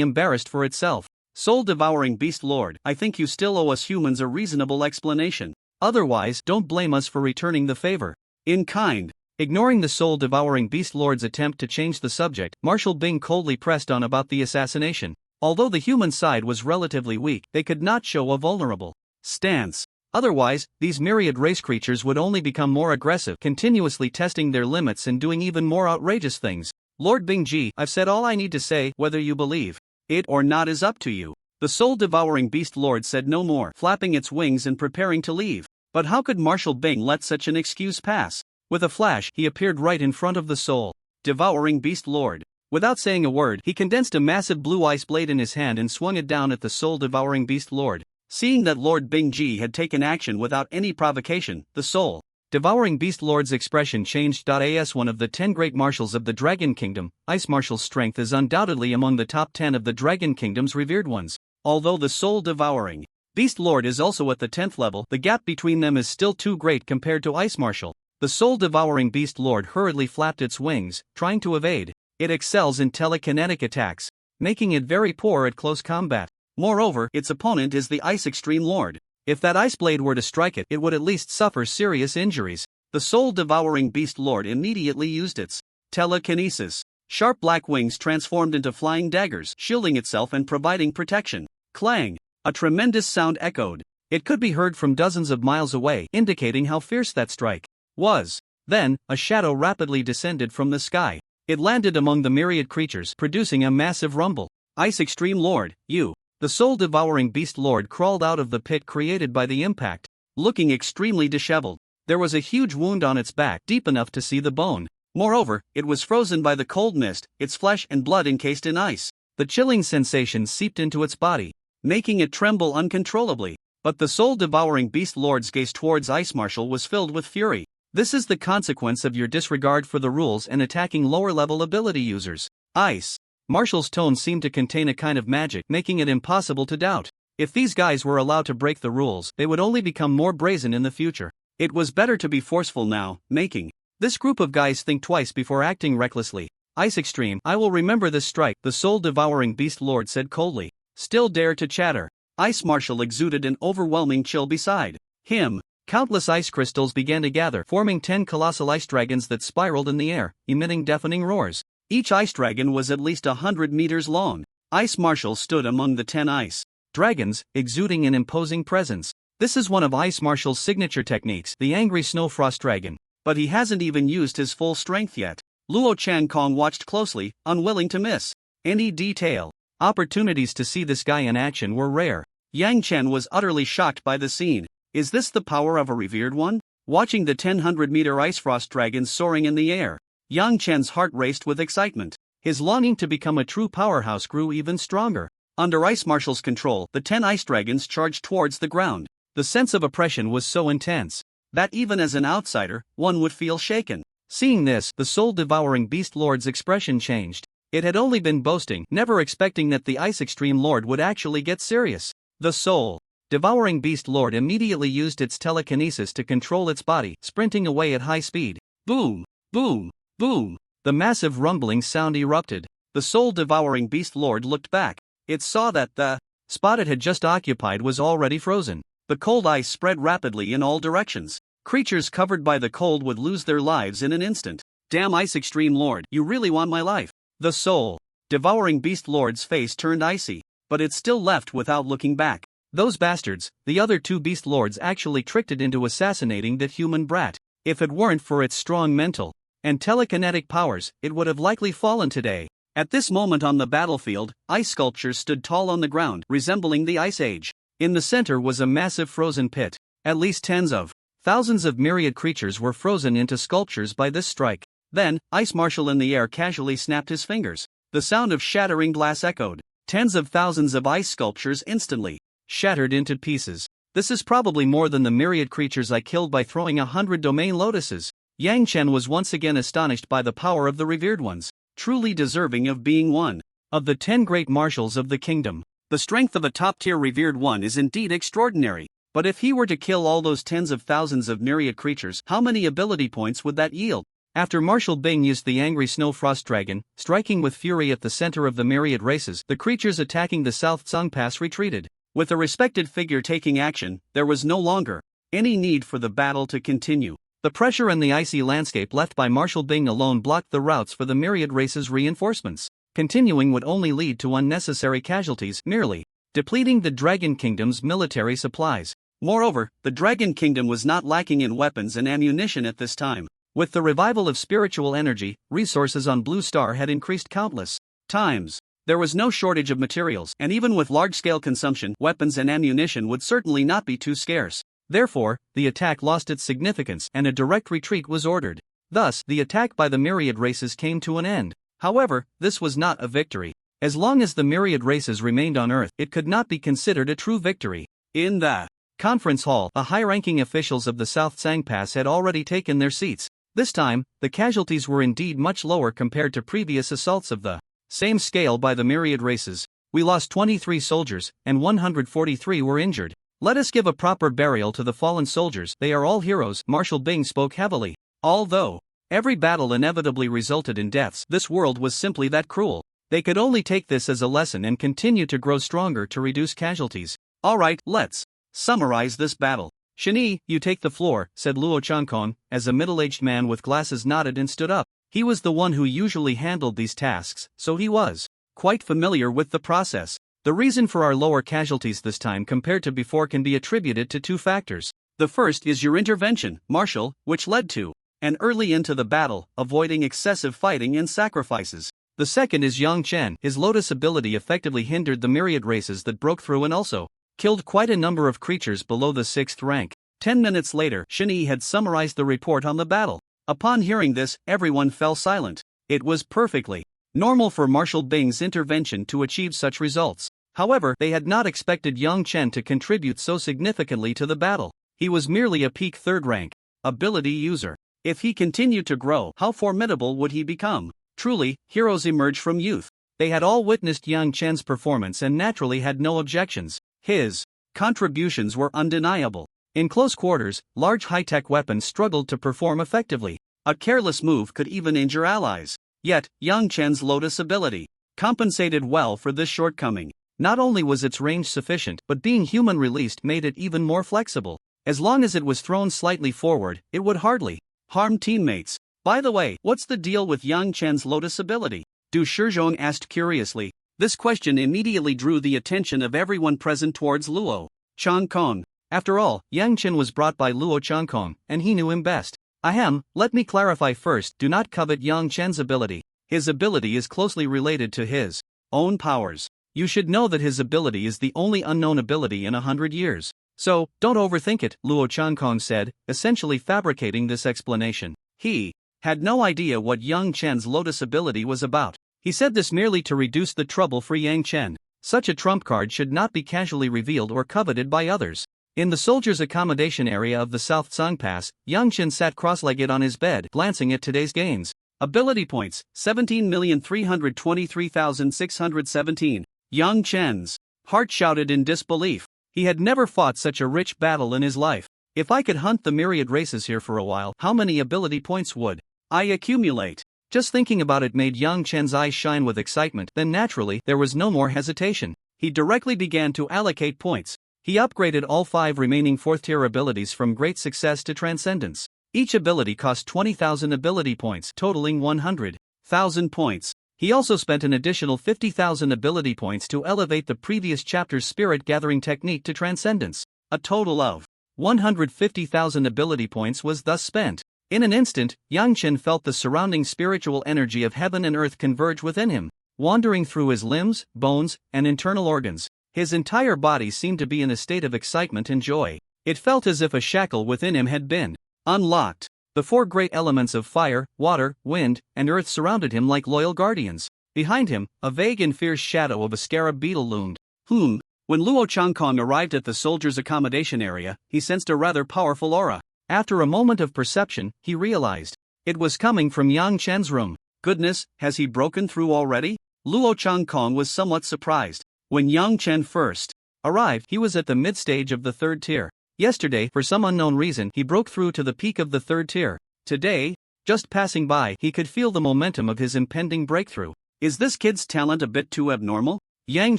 embarrassed for itself. "Soul-devouring beast lord, I think you still owe us humans a reasonable explanation. Otherwise, don't blame us for returning the favor in kind." Ignoring the soul-devouring beast lord's attempt to change the subject, Marshal Bing coldly pressed on about the assassination. Although the human side was relatively weak, they could not show a vulnerable stance. Otherwise, these myriad race creatures would only become more aggressive, continuously testing their limits and doing even more outrageous things. Lord Bingji, I've said all I need to say, whether you believe it or not is up to you. The soul-devouring beast lord said no more, flapping its wings and preparing to leave. But how could Marshal Bing let such an excuse pass? With a flash, he appeared right in front of the soul-devouring beast lord. Without saying a word, he condensed a massive blue ice blade in his hand and swung it down at the soul-devouring beast lord. Seeing that Lord Bingji had taken action without any provocation, the soul-devouring beast lord's expression changed. As one of the 10 great marshals of the Dragon Kingdom, Ice Marshal's strength is undoubtedly among the top 10 of the Dragon Kingdom's revered ones. Although the soul-devouring beast lord is also at the 10th level, the gap between them is still too great compared to Ice Marshal. The soul-devouring beast lord hurriedly flapped its wings, trying to evade. It excels in telekinetic attacks, making it very poor at close combat. Moreover, its opponent is the Ice Extreme Lord. If that ice blade were to strike it, it would at least suffer serious injuries. The soul-devouring beast lord immediately used its telekinesis. Sharp black wings transformed into flying daggers, shielding itself and providing protection. Clang! A tremendous sound echoed. It could be heard from dozens of miles away, indicating how fierce that strike was. Then, a shadow rapidly descended from the sky. It landed among the myriad creatures, producing a massive rumble. Ice Extreme Lord, you! The soul-devouring beast lord crawled out of the pit created by the impact, looking extremely disheveled. There was a huge wound on its back, deep enough to see the bone. Moreover, it was frozen by the cold mist, its flesh and blood encased in ice. The chilling sensation seeped into its body, making it tremble uncontrollably. But the soul-devouring beast lord's gaze towards Ice Marshal was filled with fury. This is the consequence of your disregard for the rules and attacking lower-level ability users. Ice Marshal's tone seemed to contain a kind of magic, making it impossible to doubt. If these guys were allowed to break the rules, they would only become more brazen in the future. It was better to be forceful now, making this group of guys think twice before acting recklessly. Ice Extreme, I will remember this strike, the soul-devouring beast lord said coldly. Still dare to chatter. Ice Marshal exuded an overwhelming chill beside him. Countless ice crystals began to gather, forming 10 colossal ice dragons that spiraled in the air, emitting deafening roars. Each ice dragon was at least 100 meters long. Ice Marshal stood among the 10 ice dragons, exuding an imposing presence. This is one of Ice Marshal's signature techniques, the angry snow frost dragon. But he hasn't even used his full strength yet. Luo Changkong watched closely, unwilling to miss any detail. Opportunities to see this guy in action were rare. Yang Chen was utterly shocked by the scene. Is this the power of a revered one? Watching the 100-meter ice frost dragons soaring in the air, Yang Chen's heart raced with excitement. His longing to become a true powerhouse grew even stronger. Under Ice Marshal's control, the 10 ice dragons charged towards the ground. The sense of oppression was so intense that even as an outsider, one would feel shaken. Seeing this, the soul-devouring beast lord's expression changed. It had only been boasting, never expecting that the Ice Extreme Lord would actually get serious. The soul-devouring beast lord immediately used its telekinesis to control its body, sprinting away at high speed. Boom! Boom! Boom! The massive rumbling sound erupted. The soul-devouring beast lord looked back. It saw that the spot it had just occupied was already frozen. The cold ice spread rapidly in all directions. Creatures covered by the cold would lose their lives in an instant. Damn Ice Extreme Lord, you really want my life? The soul-devouring beast lord's face turned icy, but it still left without looking back. Those bastards, the other 2 beast lords actually tricked it into assassinating that human brat. If it weren't for its strong mental and telekinetic powers, it would have likely fallen today. At this moment on the battlefield, ice sculptures stood tall on the ground, resembling the Ice Age. In the center was a massive frozen pit. At least tens of thousands of myriad creatures were frozen into sculptures by this strike. Then, Ice Marshal in the air casually snapped his fingers. The sound of shattering glass echoed. Tens of thousands of ice sculptures instantly shattered into pieces. This is probably more than the myriad creatures I killed by throwing 100 domain lotuses. Yang Chen was once again astonished by the power of the revered ones, truly deserving of being one of the 10 great marshals of the kingdom. The strength of a top-tier revered one is indeed extraordinary. But if he were to kill all those tens of thousands of myriad creatures, how many ability points would that yield? After Marshal Bing used the angry snow frost dragon, striking with fury at the center of the myriad races, the creatures attacking the South Tsang Pass retreated. With a respected figure taking action, there was no longer any need for the battle to continue. The pressure and the icy landscape left by Marshal Bing alone blocked the routes for the myriad race's reinforcements. Continuing would only lead to unnecessary casualties, merely depleting the Dragon Kingdom's military supplies. Moreover, the Dragon Kingdom was not lacking in weapons and ammunition at this time. With the revival of spiritual energy, resources on Blue Star had increased countless times. There was no shortage of materials, and even with large-scale consumption, weapons and ammunition would certainly not be too scarce. Therefore, the attack lost its significance and a direct retreat was ordered. Thus, the attack by the myriad races came to an end. However, this was not a victory. As long as the myriad races remained on Earth, it could not be considered a true victory. In the conference hall, the high-ranking officials of the South Sang Pass had already taken their seats. This time, the casualties were indeed much lower compared to previous assaults of the same scale by the myriad races. We lost 23 soldiers, and 143 were injured. Let us give a proper burial to the fallen soldiers, they are all heroes. Marshal Bing spoke heavily. Although every battle inevitably resulted in deaths, this world was simply that cruel. They could only take this as a lesson and continue to grow stronger to reduce casualties. Alright, let's summarize this battle. Shani, you take the floor, said Luo Changkong, as a middle-aged man with glasses nodded and stood up. He was the one who usually handled these tasks, so he was quite familiar with the process. The reason for our lower casualties this time compared to before can be attributed to two factors. The first is your intervention, Marshal, which led to an early into the battle, avoiding excessive fighting and sacrifices. The second is Yang Chen. His Lotus ability effectively hindered the myriad races that broke through and also killed quite a number of creatures below the 6th rank. 10 minutes later, Shani had summarized the report on the battle. Upon hearing this, everyone fell silent. It was perfectly normal for Marshal Bing's intervention to achieve such results. However, they had not expected Yang Chen to contribute so significantly to the battle. He was merely a peak 3rd rank ability user. If he continued to grow, how formidable would he become? Truly, heroes emerge from youth. They had all witnessed Yang Chen's performance and naturally had no objections. His contributions were undeniable. In close quarters, large high-tech weapons struggled to perform effectively. A careless move could even injure allies. Yet, Yang Chen's Lotus ability compensated well for this shortcoming. Not only was its range sufficient, but being human released made it even more flexible. As long as it was thrown slightly forward, it would hardly harm teammates. By the way, what's the deal with Yang Chen's Lotus ability? Du Shizhong asked curiously. This question immediately drew the attention of everyone present towards Luo Changkong. After all, Yang Chen was brought by Luo Changkong, and he knew him best. Ahem, let me clarify first, do not covet Yang Chen's ability. His ability is closely related to his own powers. You should know that his ability is the only unknown ability in 100 years. So, don't overthink it, Luo Changkong said, essentially fabricating this explanation. He had no idea what Yang Chen's Lotus ability was about. He said this merely to reduce the trouble for Yang Chen. Such a trump card should not be casually revealed or coveted by others. In the soldiers' accommodation area of the South Sang Pass, Yang Chen sat cross-legged on his bed, glancing at today's gains. Ability points, 17,323,617. Yang Chen's heart shouted in disbelief. He had never fought such a rich battle in his life. If I could hunt the myriad races here for a while, how many ability points would I accumulate? Just thinking about it made Yang Chen's eyes shine with excitement. Then naturally, there was no more hesitation. He directly began to allocate points. He upgraded all 5 remaining 4th-tier abilities from Great Success to Transcendence. Each ability cost 20,000 ability points, totaling 100,000 points. He also spent an additional 50,000 ability points to elevate the previous chapter's spirit gathering technique to Transcendence. A total of 150,000 ability points was thus spent. In an instant, Yang Chen felt the surrounding spiritual energy of heaven and earth converge within him, wandering through his limbs, bones, and internal organs. His entire body seemed to be in a state of excitement and joy. It felt as if a shackle within him had been unlocked. The 4 great elements of fire, water, wind, and earth surrounded him like loyal guardians. Behind him, a vague and fierce shadow of a scarab beetle loomed. When Luo Changkong arrived at the soldiers' accommodation area, he sensed a rather powerful aura. After a moment of perception, he realized it was coming from Yang Chen's room. Goodness, has he broken through already? Luo Changkong was somewhat surprised. When Yang Chen first arrived, he was at the mid-stage of the 3rd tier. Yesterday, for some unknown reason, he broke through to the peak of the 3rd tier. Today, just passing by, he could feel the momentum of his impending breakthrough. Is this kid's talent a bit too abnormal? Yang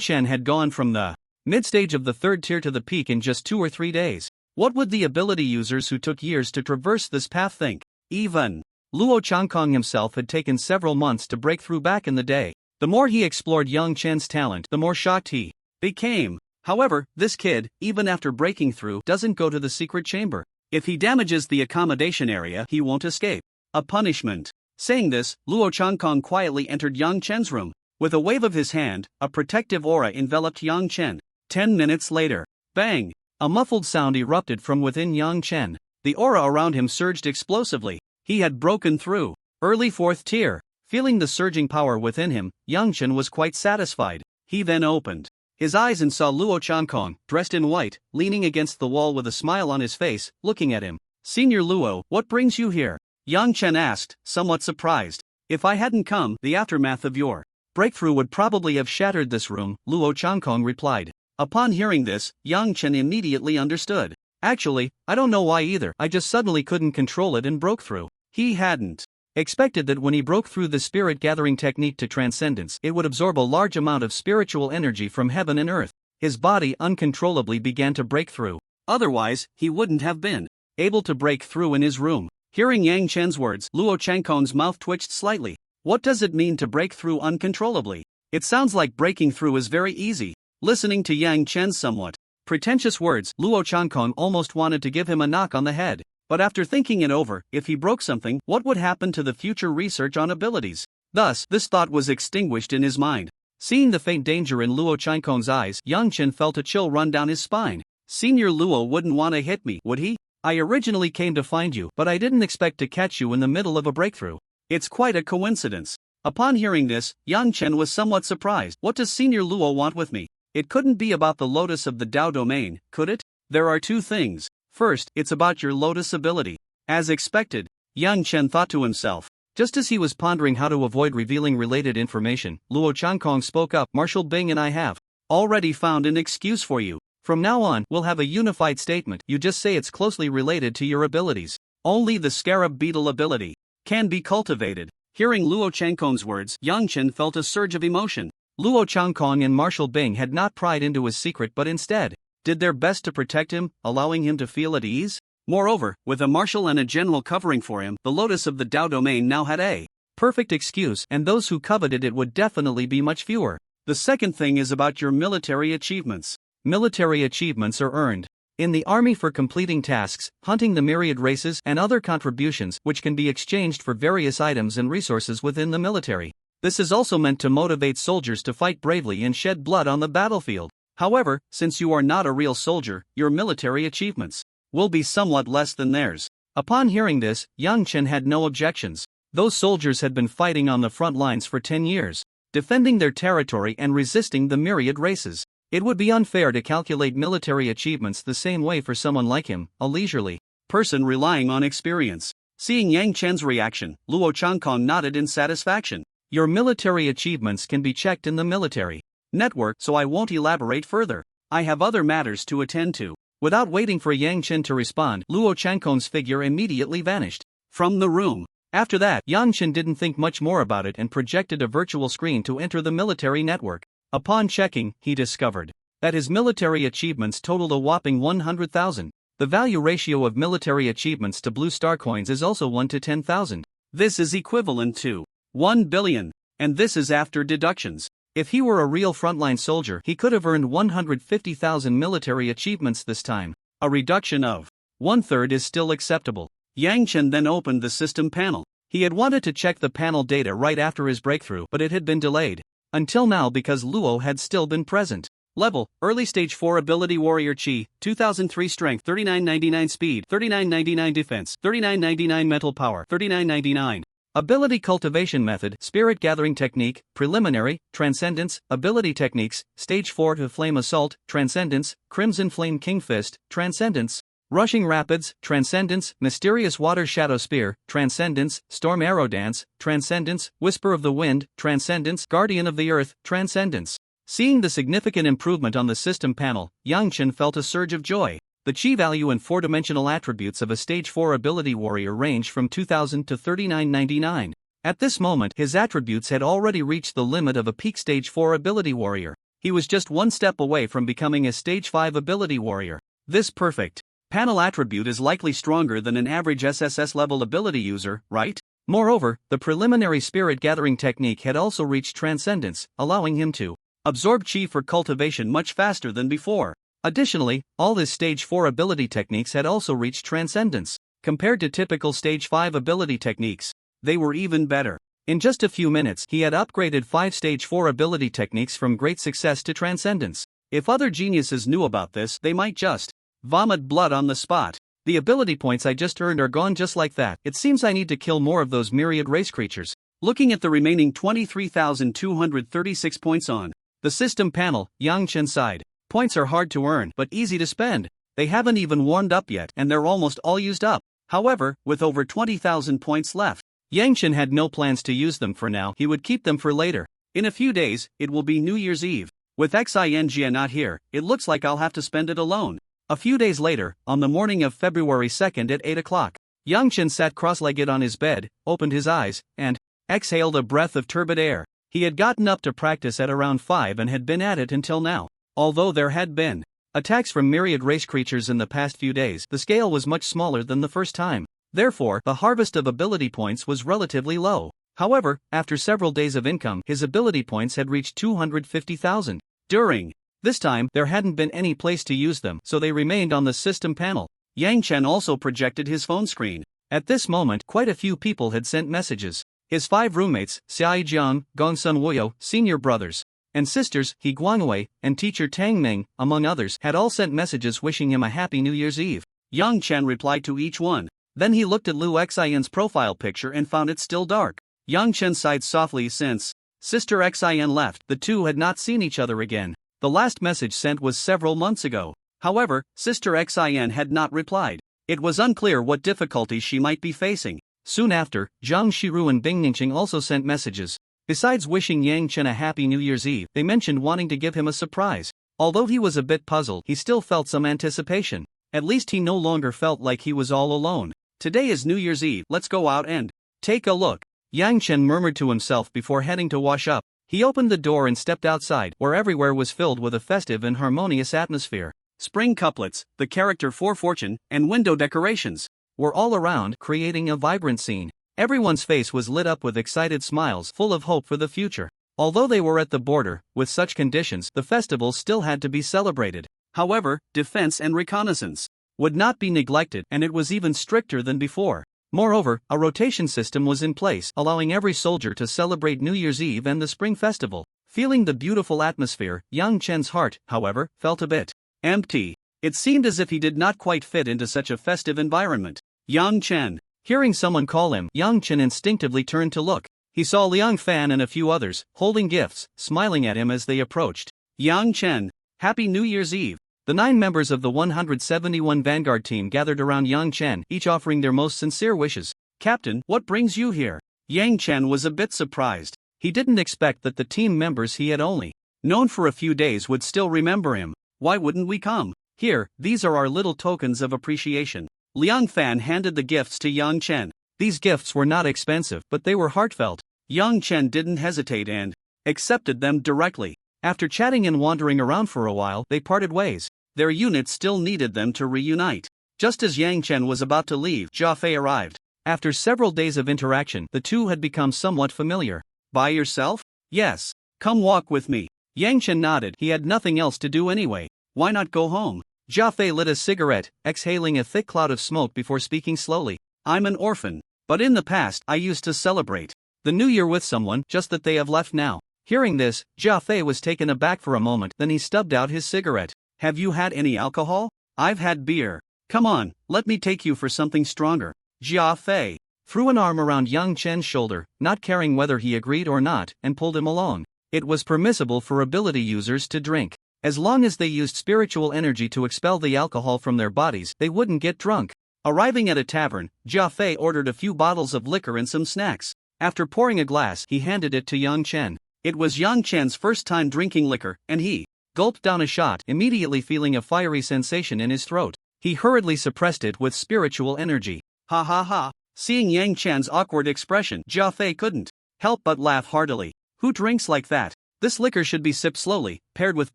Chen had gone from the mid-stage of the 3rd tier to the peak in just 2 or 3 days. What would the ability users who took years to traverse this path think? Even Luo Changkong himself had taken several months to break through back in the day. The more he explored Yang Chen's talent, the more shocked he became. However, this kid, even after breaking through, doesn't go to the secret chamber. If he damages the accommodation area, he won't escape. A punishment. Saying this, Luo Changkong quietly entered Yang Chen's room. With a wave of his hand, a protective aura enveloped Yang Chen. 10 minutes later, bang! A muffled sound erupted from within Yang Chen. The aura around him surged explosively. He had broken through. Early 4th tier. Feeling the surging power within him, Yang Chen was quite satisfied. He then opened his eyes and saw Luo Changkong, dressed in white, leaning against the wall with a smile on his face, looking at him. Senior Luo, what brings you here? Yang Chen asked, somewhat surprised. If I hadn't come, the aftermath of your breakthrough would probably have shattered this room, Luo Changkong replied. Upon hearing this, Yang Chen immediately understood. Actually, I don't know why either, I just suddenly couldn't control it and broke through. He hadn't expected that when he broke through the spirit gathering technique to transcendence, it would absorb a large amount of spiritual energy from heaven and earth. His body uncontrollably began to break through. Otherwise, he wouldn't have been able to break through in his room. Hearing Yang Chen's words, Luo Changkong's mouth twitched slightly. What does it mean to break through uncontrollably? It sounds like breaking through is very easy. Listening to Yang Chen's somewhat pretentious words, Luo Changkong almost wanted to give him a knock on the head. But after thinking it over, if he broke something, what would happen to the future research on abilities? Thus, this thought was extinguished in his mind. Seeing the faint danger in Luo Changkong's eyes, Yang Chen felt a chill run down his spine. Senior Luo wouldn't want to hit me, would he? I originally came to find you, but I didn't expect to catch you in the middle of a breakthrough. It's quite a coincidence. Upon hearing this, Yang Chen was somewhat surprised. What does Senior Luo want with me? It couldn't be about the lotus of the Dao domain, could it? There are two things. First, it's about your lotus ability. As expected, Yang Chen thought to himself. Just as he was pondering how to avoid revealing related information, Luo Changkong spoke up. Marshal Bing and I have already found an excuse for you. From now on, we'll have a unified statement. You just say it's closely related to your abilities. Only the scarab beetle ability can be cultivated. Hearing Luo Changkong's words, Yang Chen felt a surge of emotion. Luo Changkong and Marshal Bing had not pried into his secret but instead did their best to protect him, allowing him to feel at ease. Moreover, with a marshal and a general covering for him, the lotus of the Dao domain now had a perfect excuse, and those who coveted it would definitely be much fewer. The second thing is about your military achievements. Military achievements are earned in the army for completing tasks, hunting the myriad races, and other contributions which can be exchanged for various items and resources within the military. This is also meant to motivate soldiers to fight bravely and shed blood on the battlefield. However, since you are not a real soldier, your military achievements will be somewhat less than theirs. Upon hearing this, Yang Chen had no objections. Those soldiers had been fighting on the front lines for 10 years, defending their territory and resisting the myriad races. It would be unfair to calculate military achievements the same way for someone like him, a leisurely person relying on experience. Seeing Yang Chen's reaction, Luo Changkong nodded in satisfaction. Your military achievements can be checked in the military network, so I won't elaborate further. I have other matters to attend to. Without waiting for Yang Chen to respond, Luo Changkong's figure immediately vanished from the room. After that, Yang Chen didn't think much more about it and projected a virtual screen to enter the military network. Upon checking, he discovered that his military achievements totaled a whopping 100,000. The value ratio of military achievements to blue star coins is also 1 to 10,000. This is equivalent to 1 billion, and this is after deductions. If he were a real frontline soldier, he could have earned 150,000 military achievements this time. A reduction of 1/3 is still acceptable. Yang Chen then opened the system panel. He had wanted to check the panel data right after his breakthrough, but it had been delayed until now because Luo had still been present. Level: Early Stage 4 Ability Warrior Chi, 2003 Strength, 3999 Speed, 3999 Defense, 3999 Mental Power, 3999. Ability Cultivation Method: Spirit Gathering Technique, Preliminary, Transcendence, Ability Techniques, Stage 4 to Flame Assault, Transcendence, Crimson Flame King Fist, Transcendence, Rushing Rapids, Transcendence, Mysterious Water Shadow Spear, Transcendence, Storm Arrow Dance, Transcendence, Whisper of the Wind, Transcendence, Guardian of the Earth, Transcendence. Seeing the significant improvement on the system panel, Yang Chen felt a surge of joy. The chi value and four-dimensional attributes of a Stage 4 ability warrior range from 2,000 to 3999. At this moment, his attributes had already reached the limit of a peak Stage 4 ability warrior. He was just one step away from becoming a Stage 5 ability warrior. This perfect Panel attribute is likely stronger than an average SSS level ability user, right? Moreover, the preliminary spirit gathering technique had also reached transcendence, allowing him to absorb chi for cultivation much faster than before. Additionally, all his stage 4 ability techniques had also reached transcendence. Compared to typical stage 5 ability techniques, they were even better. In just a few minutes, he had upgraded 5 stage 4 ability techniques from great success to transcendence. If other geniuses knew about this, they might just vomit blood on the spot. The ability points I just earned are gone just like that. It seems I need to kill more of those myriad race creatures. Looking at the remaining 23,236 points on the system panel, Yang Chen sighed. Points are hard to earn, but easy to spend. They haven't even warmed up yet, and they're almost all used up. However, with over 20,000 points left, Yang Chen had no plans to use them for now. He would keep them for later. In a few days, it will be New Year's Eve. With Xinjia not here, it looks like I'll have to spend it alone. A few days later, on the morning of February 2nd at 8 o'clock, Yang Chen sat cross-legged on his bed, opened his eyes, and exhaled a breath of turbid air. He had gotten up to practice at around 5 and had been at it until now. Although there had been attacks from myriad race creatures in the past few days, the scale was much smaller than the first time. Therefore, the harvest of ability points was relatively low. However, after several days of income, his ability points had reached 250,000. During this time, there hadn't been any place to use them, so they remained on the system panel. Yang Chen also projected his phone screen. At this moment, quite a few people had sent messages. His 5 roommates, Xiai Jiang, Gongsun Wuyo, senior brothers and sisters, He Guangwei, and teacher Tang Ming, among others, had all sent messages wishing him a happy New Year's Eve. Yang Chen replied to each one. Then he looked at Liu Xian's profile picture and found it still dark. Yang Chen sighed softly since Sister Xian left. The two had not seen each other again. The last message sent was several months ago. However, Sister Xian had not replied. It was unclear what difficulties she might be facing. Soon after, Zhang Shiru and Bing Ningqing also sent messages. Besides wishing Yang Chen a happy New Year's Eve, they mentioned wanting to give him a surprise. Although he was a bit puzzled, he still felt some anticipation. At least he no longer felt like he was all alone. Today is New Year's Eve, let's go out and take a look, Yang Chen murmured to himself before heading to wash up. He opened the door and stepped outside, where everywhere was filled with a festive and harmonious atmosphere. Spring couplets, the character for fortune, and window decorations were all around, creating a vibrant scene. Everyone's face was lit up with excited smiles, full of hope for the future. Although they were at the border, with such conditions, the festival still had to be celebrated. However, defense and reconnaissance would not be neglected, and it was even stricter than before. Moreover, a rotation system was in place, allowing every soldier to celebrate New Year's Eve and the Spring Festival. Feeling the beautiful atmosphere, Yang Chen's heart, however, felt a bit empty. It seemed as if he did not quite fit into such a festive environment. Yang Chen. Hearing someone call him, Yang Chen instinctively turned to look. He saw Liang Fan and a few others, holding gifts, smiling at him as they approached. Yang Chen, Happy New Year's Eve. The 9 members of the 171 Vanguard team gathered around Yang Chen, each offering their most sincere wishes. Captain, what brings you here? Yang Chen was a bit surprised. He didn't expect that the team members he had only known for a few days would still remember him. Why wouldn't we come? Here, these are our little tokens of appreciation. Liang Fan handed the gifts to Yang Chen. These gifts were not expensive, but they were heartfelt. Yang Chen didn't hesitate and accepted them directly. After chatting and wandering around for a while, they parted ways. Their unit still needed them to reunite. Just as Yang Chen was about to leave, Jia Fei arrived. After several days of interaction, the two had become somewhat familiar. By yourself? Yes. Come walk with me. Yang Chen nodded. He had nothing else to do anyway. Why not go home? Jia Fei lit a cigarette, exhaling a thick cloud of smoke before speaking slowly. I'm an orphan, but in the past I used to celebrate the New Year with someone, just that they have left now. Hearing this, Jia Fei was taken aback for a moment, then he stubbed out his cigarette. Have you had any alcohol? I've had beer. Come on, let me take you for something stronger. Jia Fei threw an arm around Yang Chen's shoulder, not caring whether he agreed or not, and pulled him along. It was permissible for ability users to drink. As long as they used spiritual energy to expel the alcohol from their bodies, they wouldn't get drunk. Arriving at a tavern, Jia Fei ordered a few bottles of liquor and some snacks. After pouring a glass, he handed it to Yang Chen. It was Yang Chen's first time drinking liquor, and he gulped down a shot, immediately feeling a fiery sensation in his throat. He hurriedly suppressed it with spiritual energy. Ha ha ha. Seeing Yang Chen's awkward expression, Jia Fei couldn't help but laugh heartily. Who drinks like that? This liquor should be sipped slowly, paired with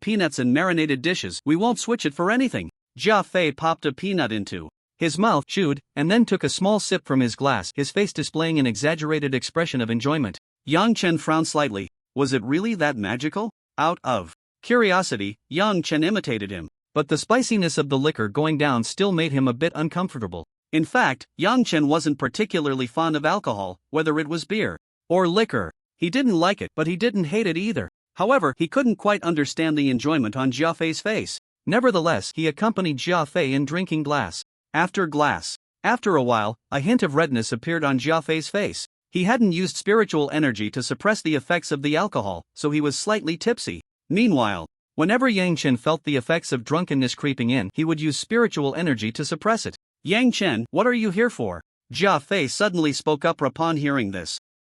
peanuts and marinated dishes. We won't switch it for anything. Jia Fei popped a peanut into his mouth, chewed, and then took a small sip from his glass, his face displaying an exaggerated expression of enjoyment. Yang Chen frowned slightly. Was it really that magical? Out of curiosity, Yang Chen imitated him. But the spiciness of the liquor going down still made him a bit uncomfortable. In fact, Yang Chen wasn't particularly fond of alcohol, whether it was beer or liquor. He didn't like it, but he didn't hate it either. However, he couldn't quite understand the enjoyment on Jia Fei's face. Nevertheless, he accompanied Jia Fei in drinking glass after glass. After a while, a hint of redness appeared on Jia Fei's face. He hadn't used spiritual energy to suppress the effects of the alcohol, so he was slightly tipsy. Meanwhile, whenever Yang Chen felt the effects of drunkenness creeping in, he would use spiritual energy to suppress it. Yang Chen, what are you here for? Jia Fei suddenly spoke up upon hearing this.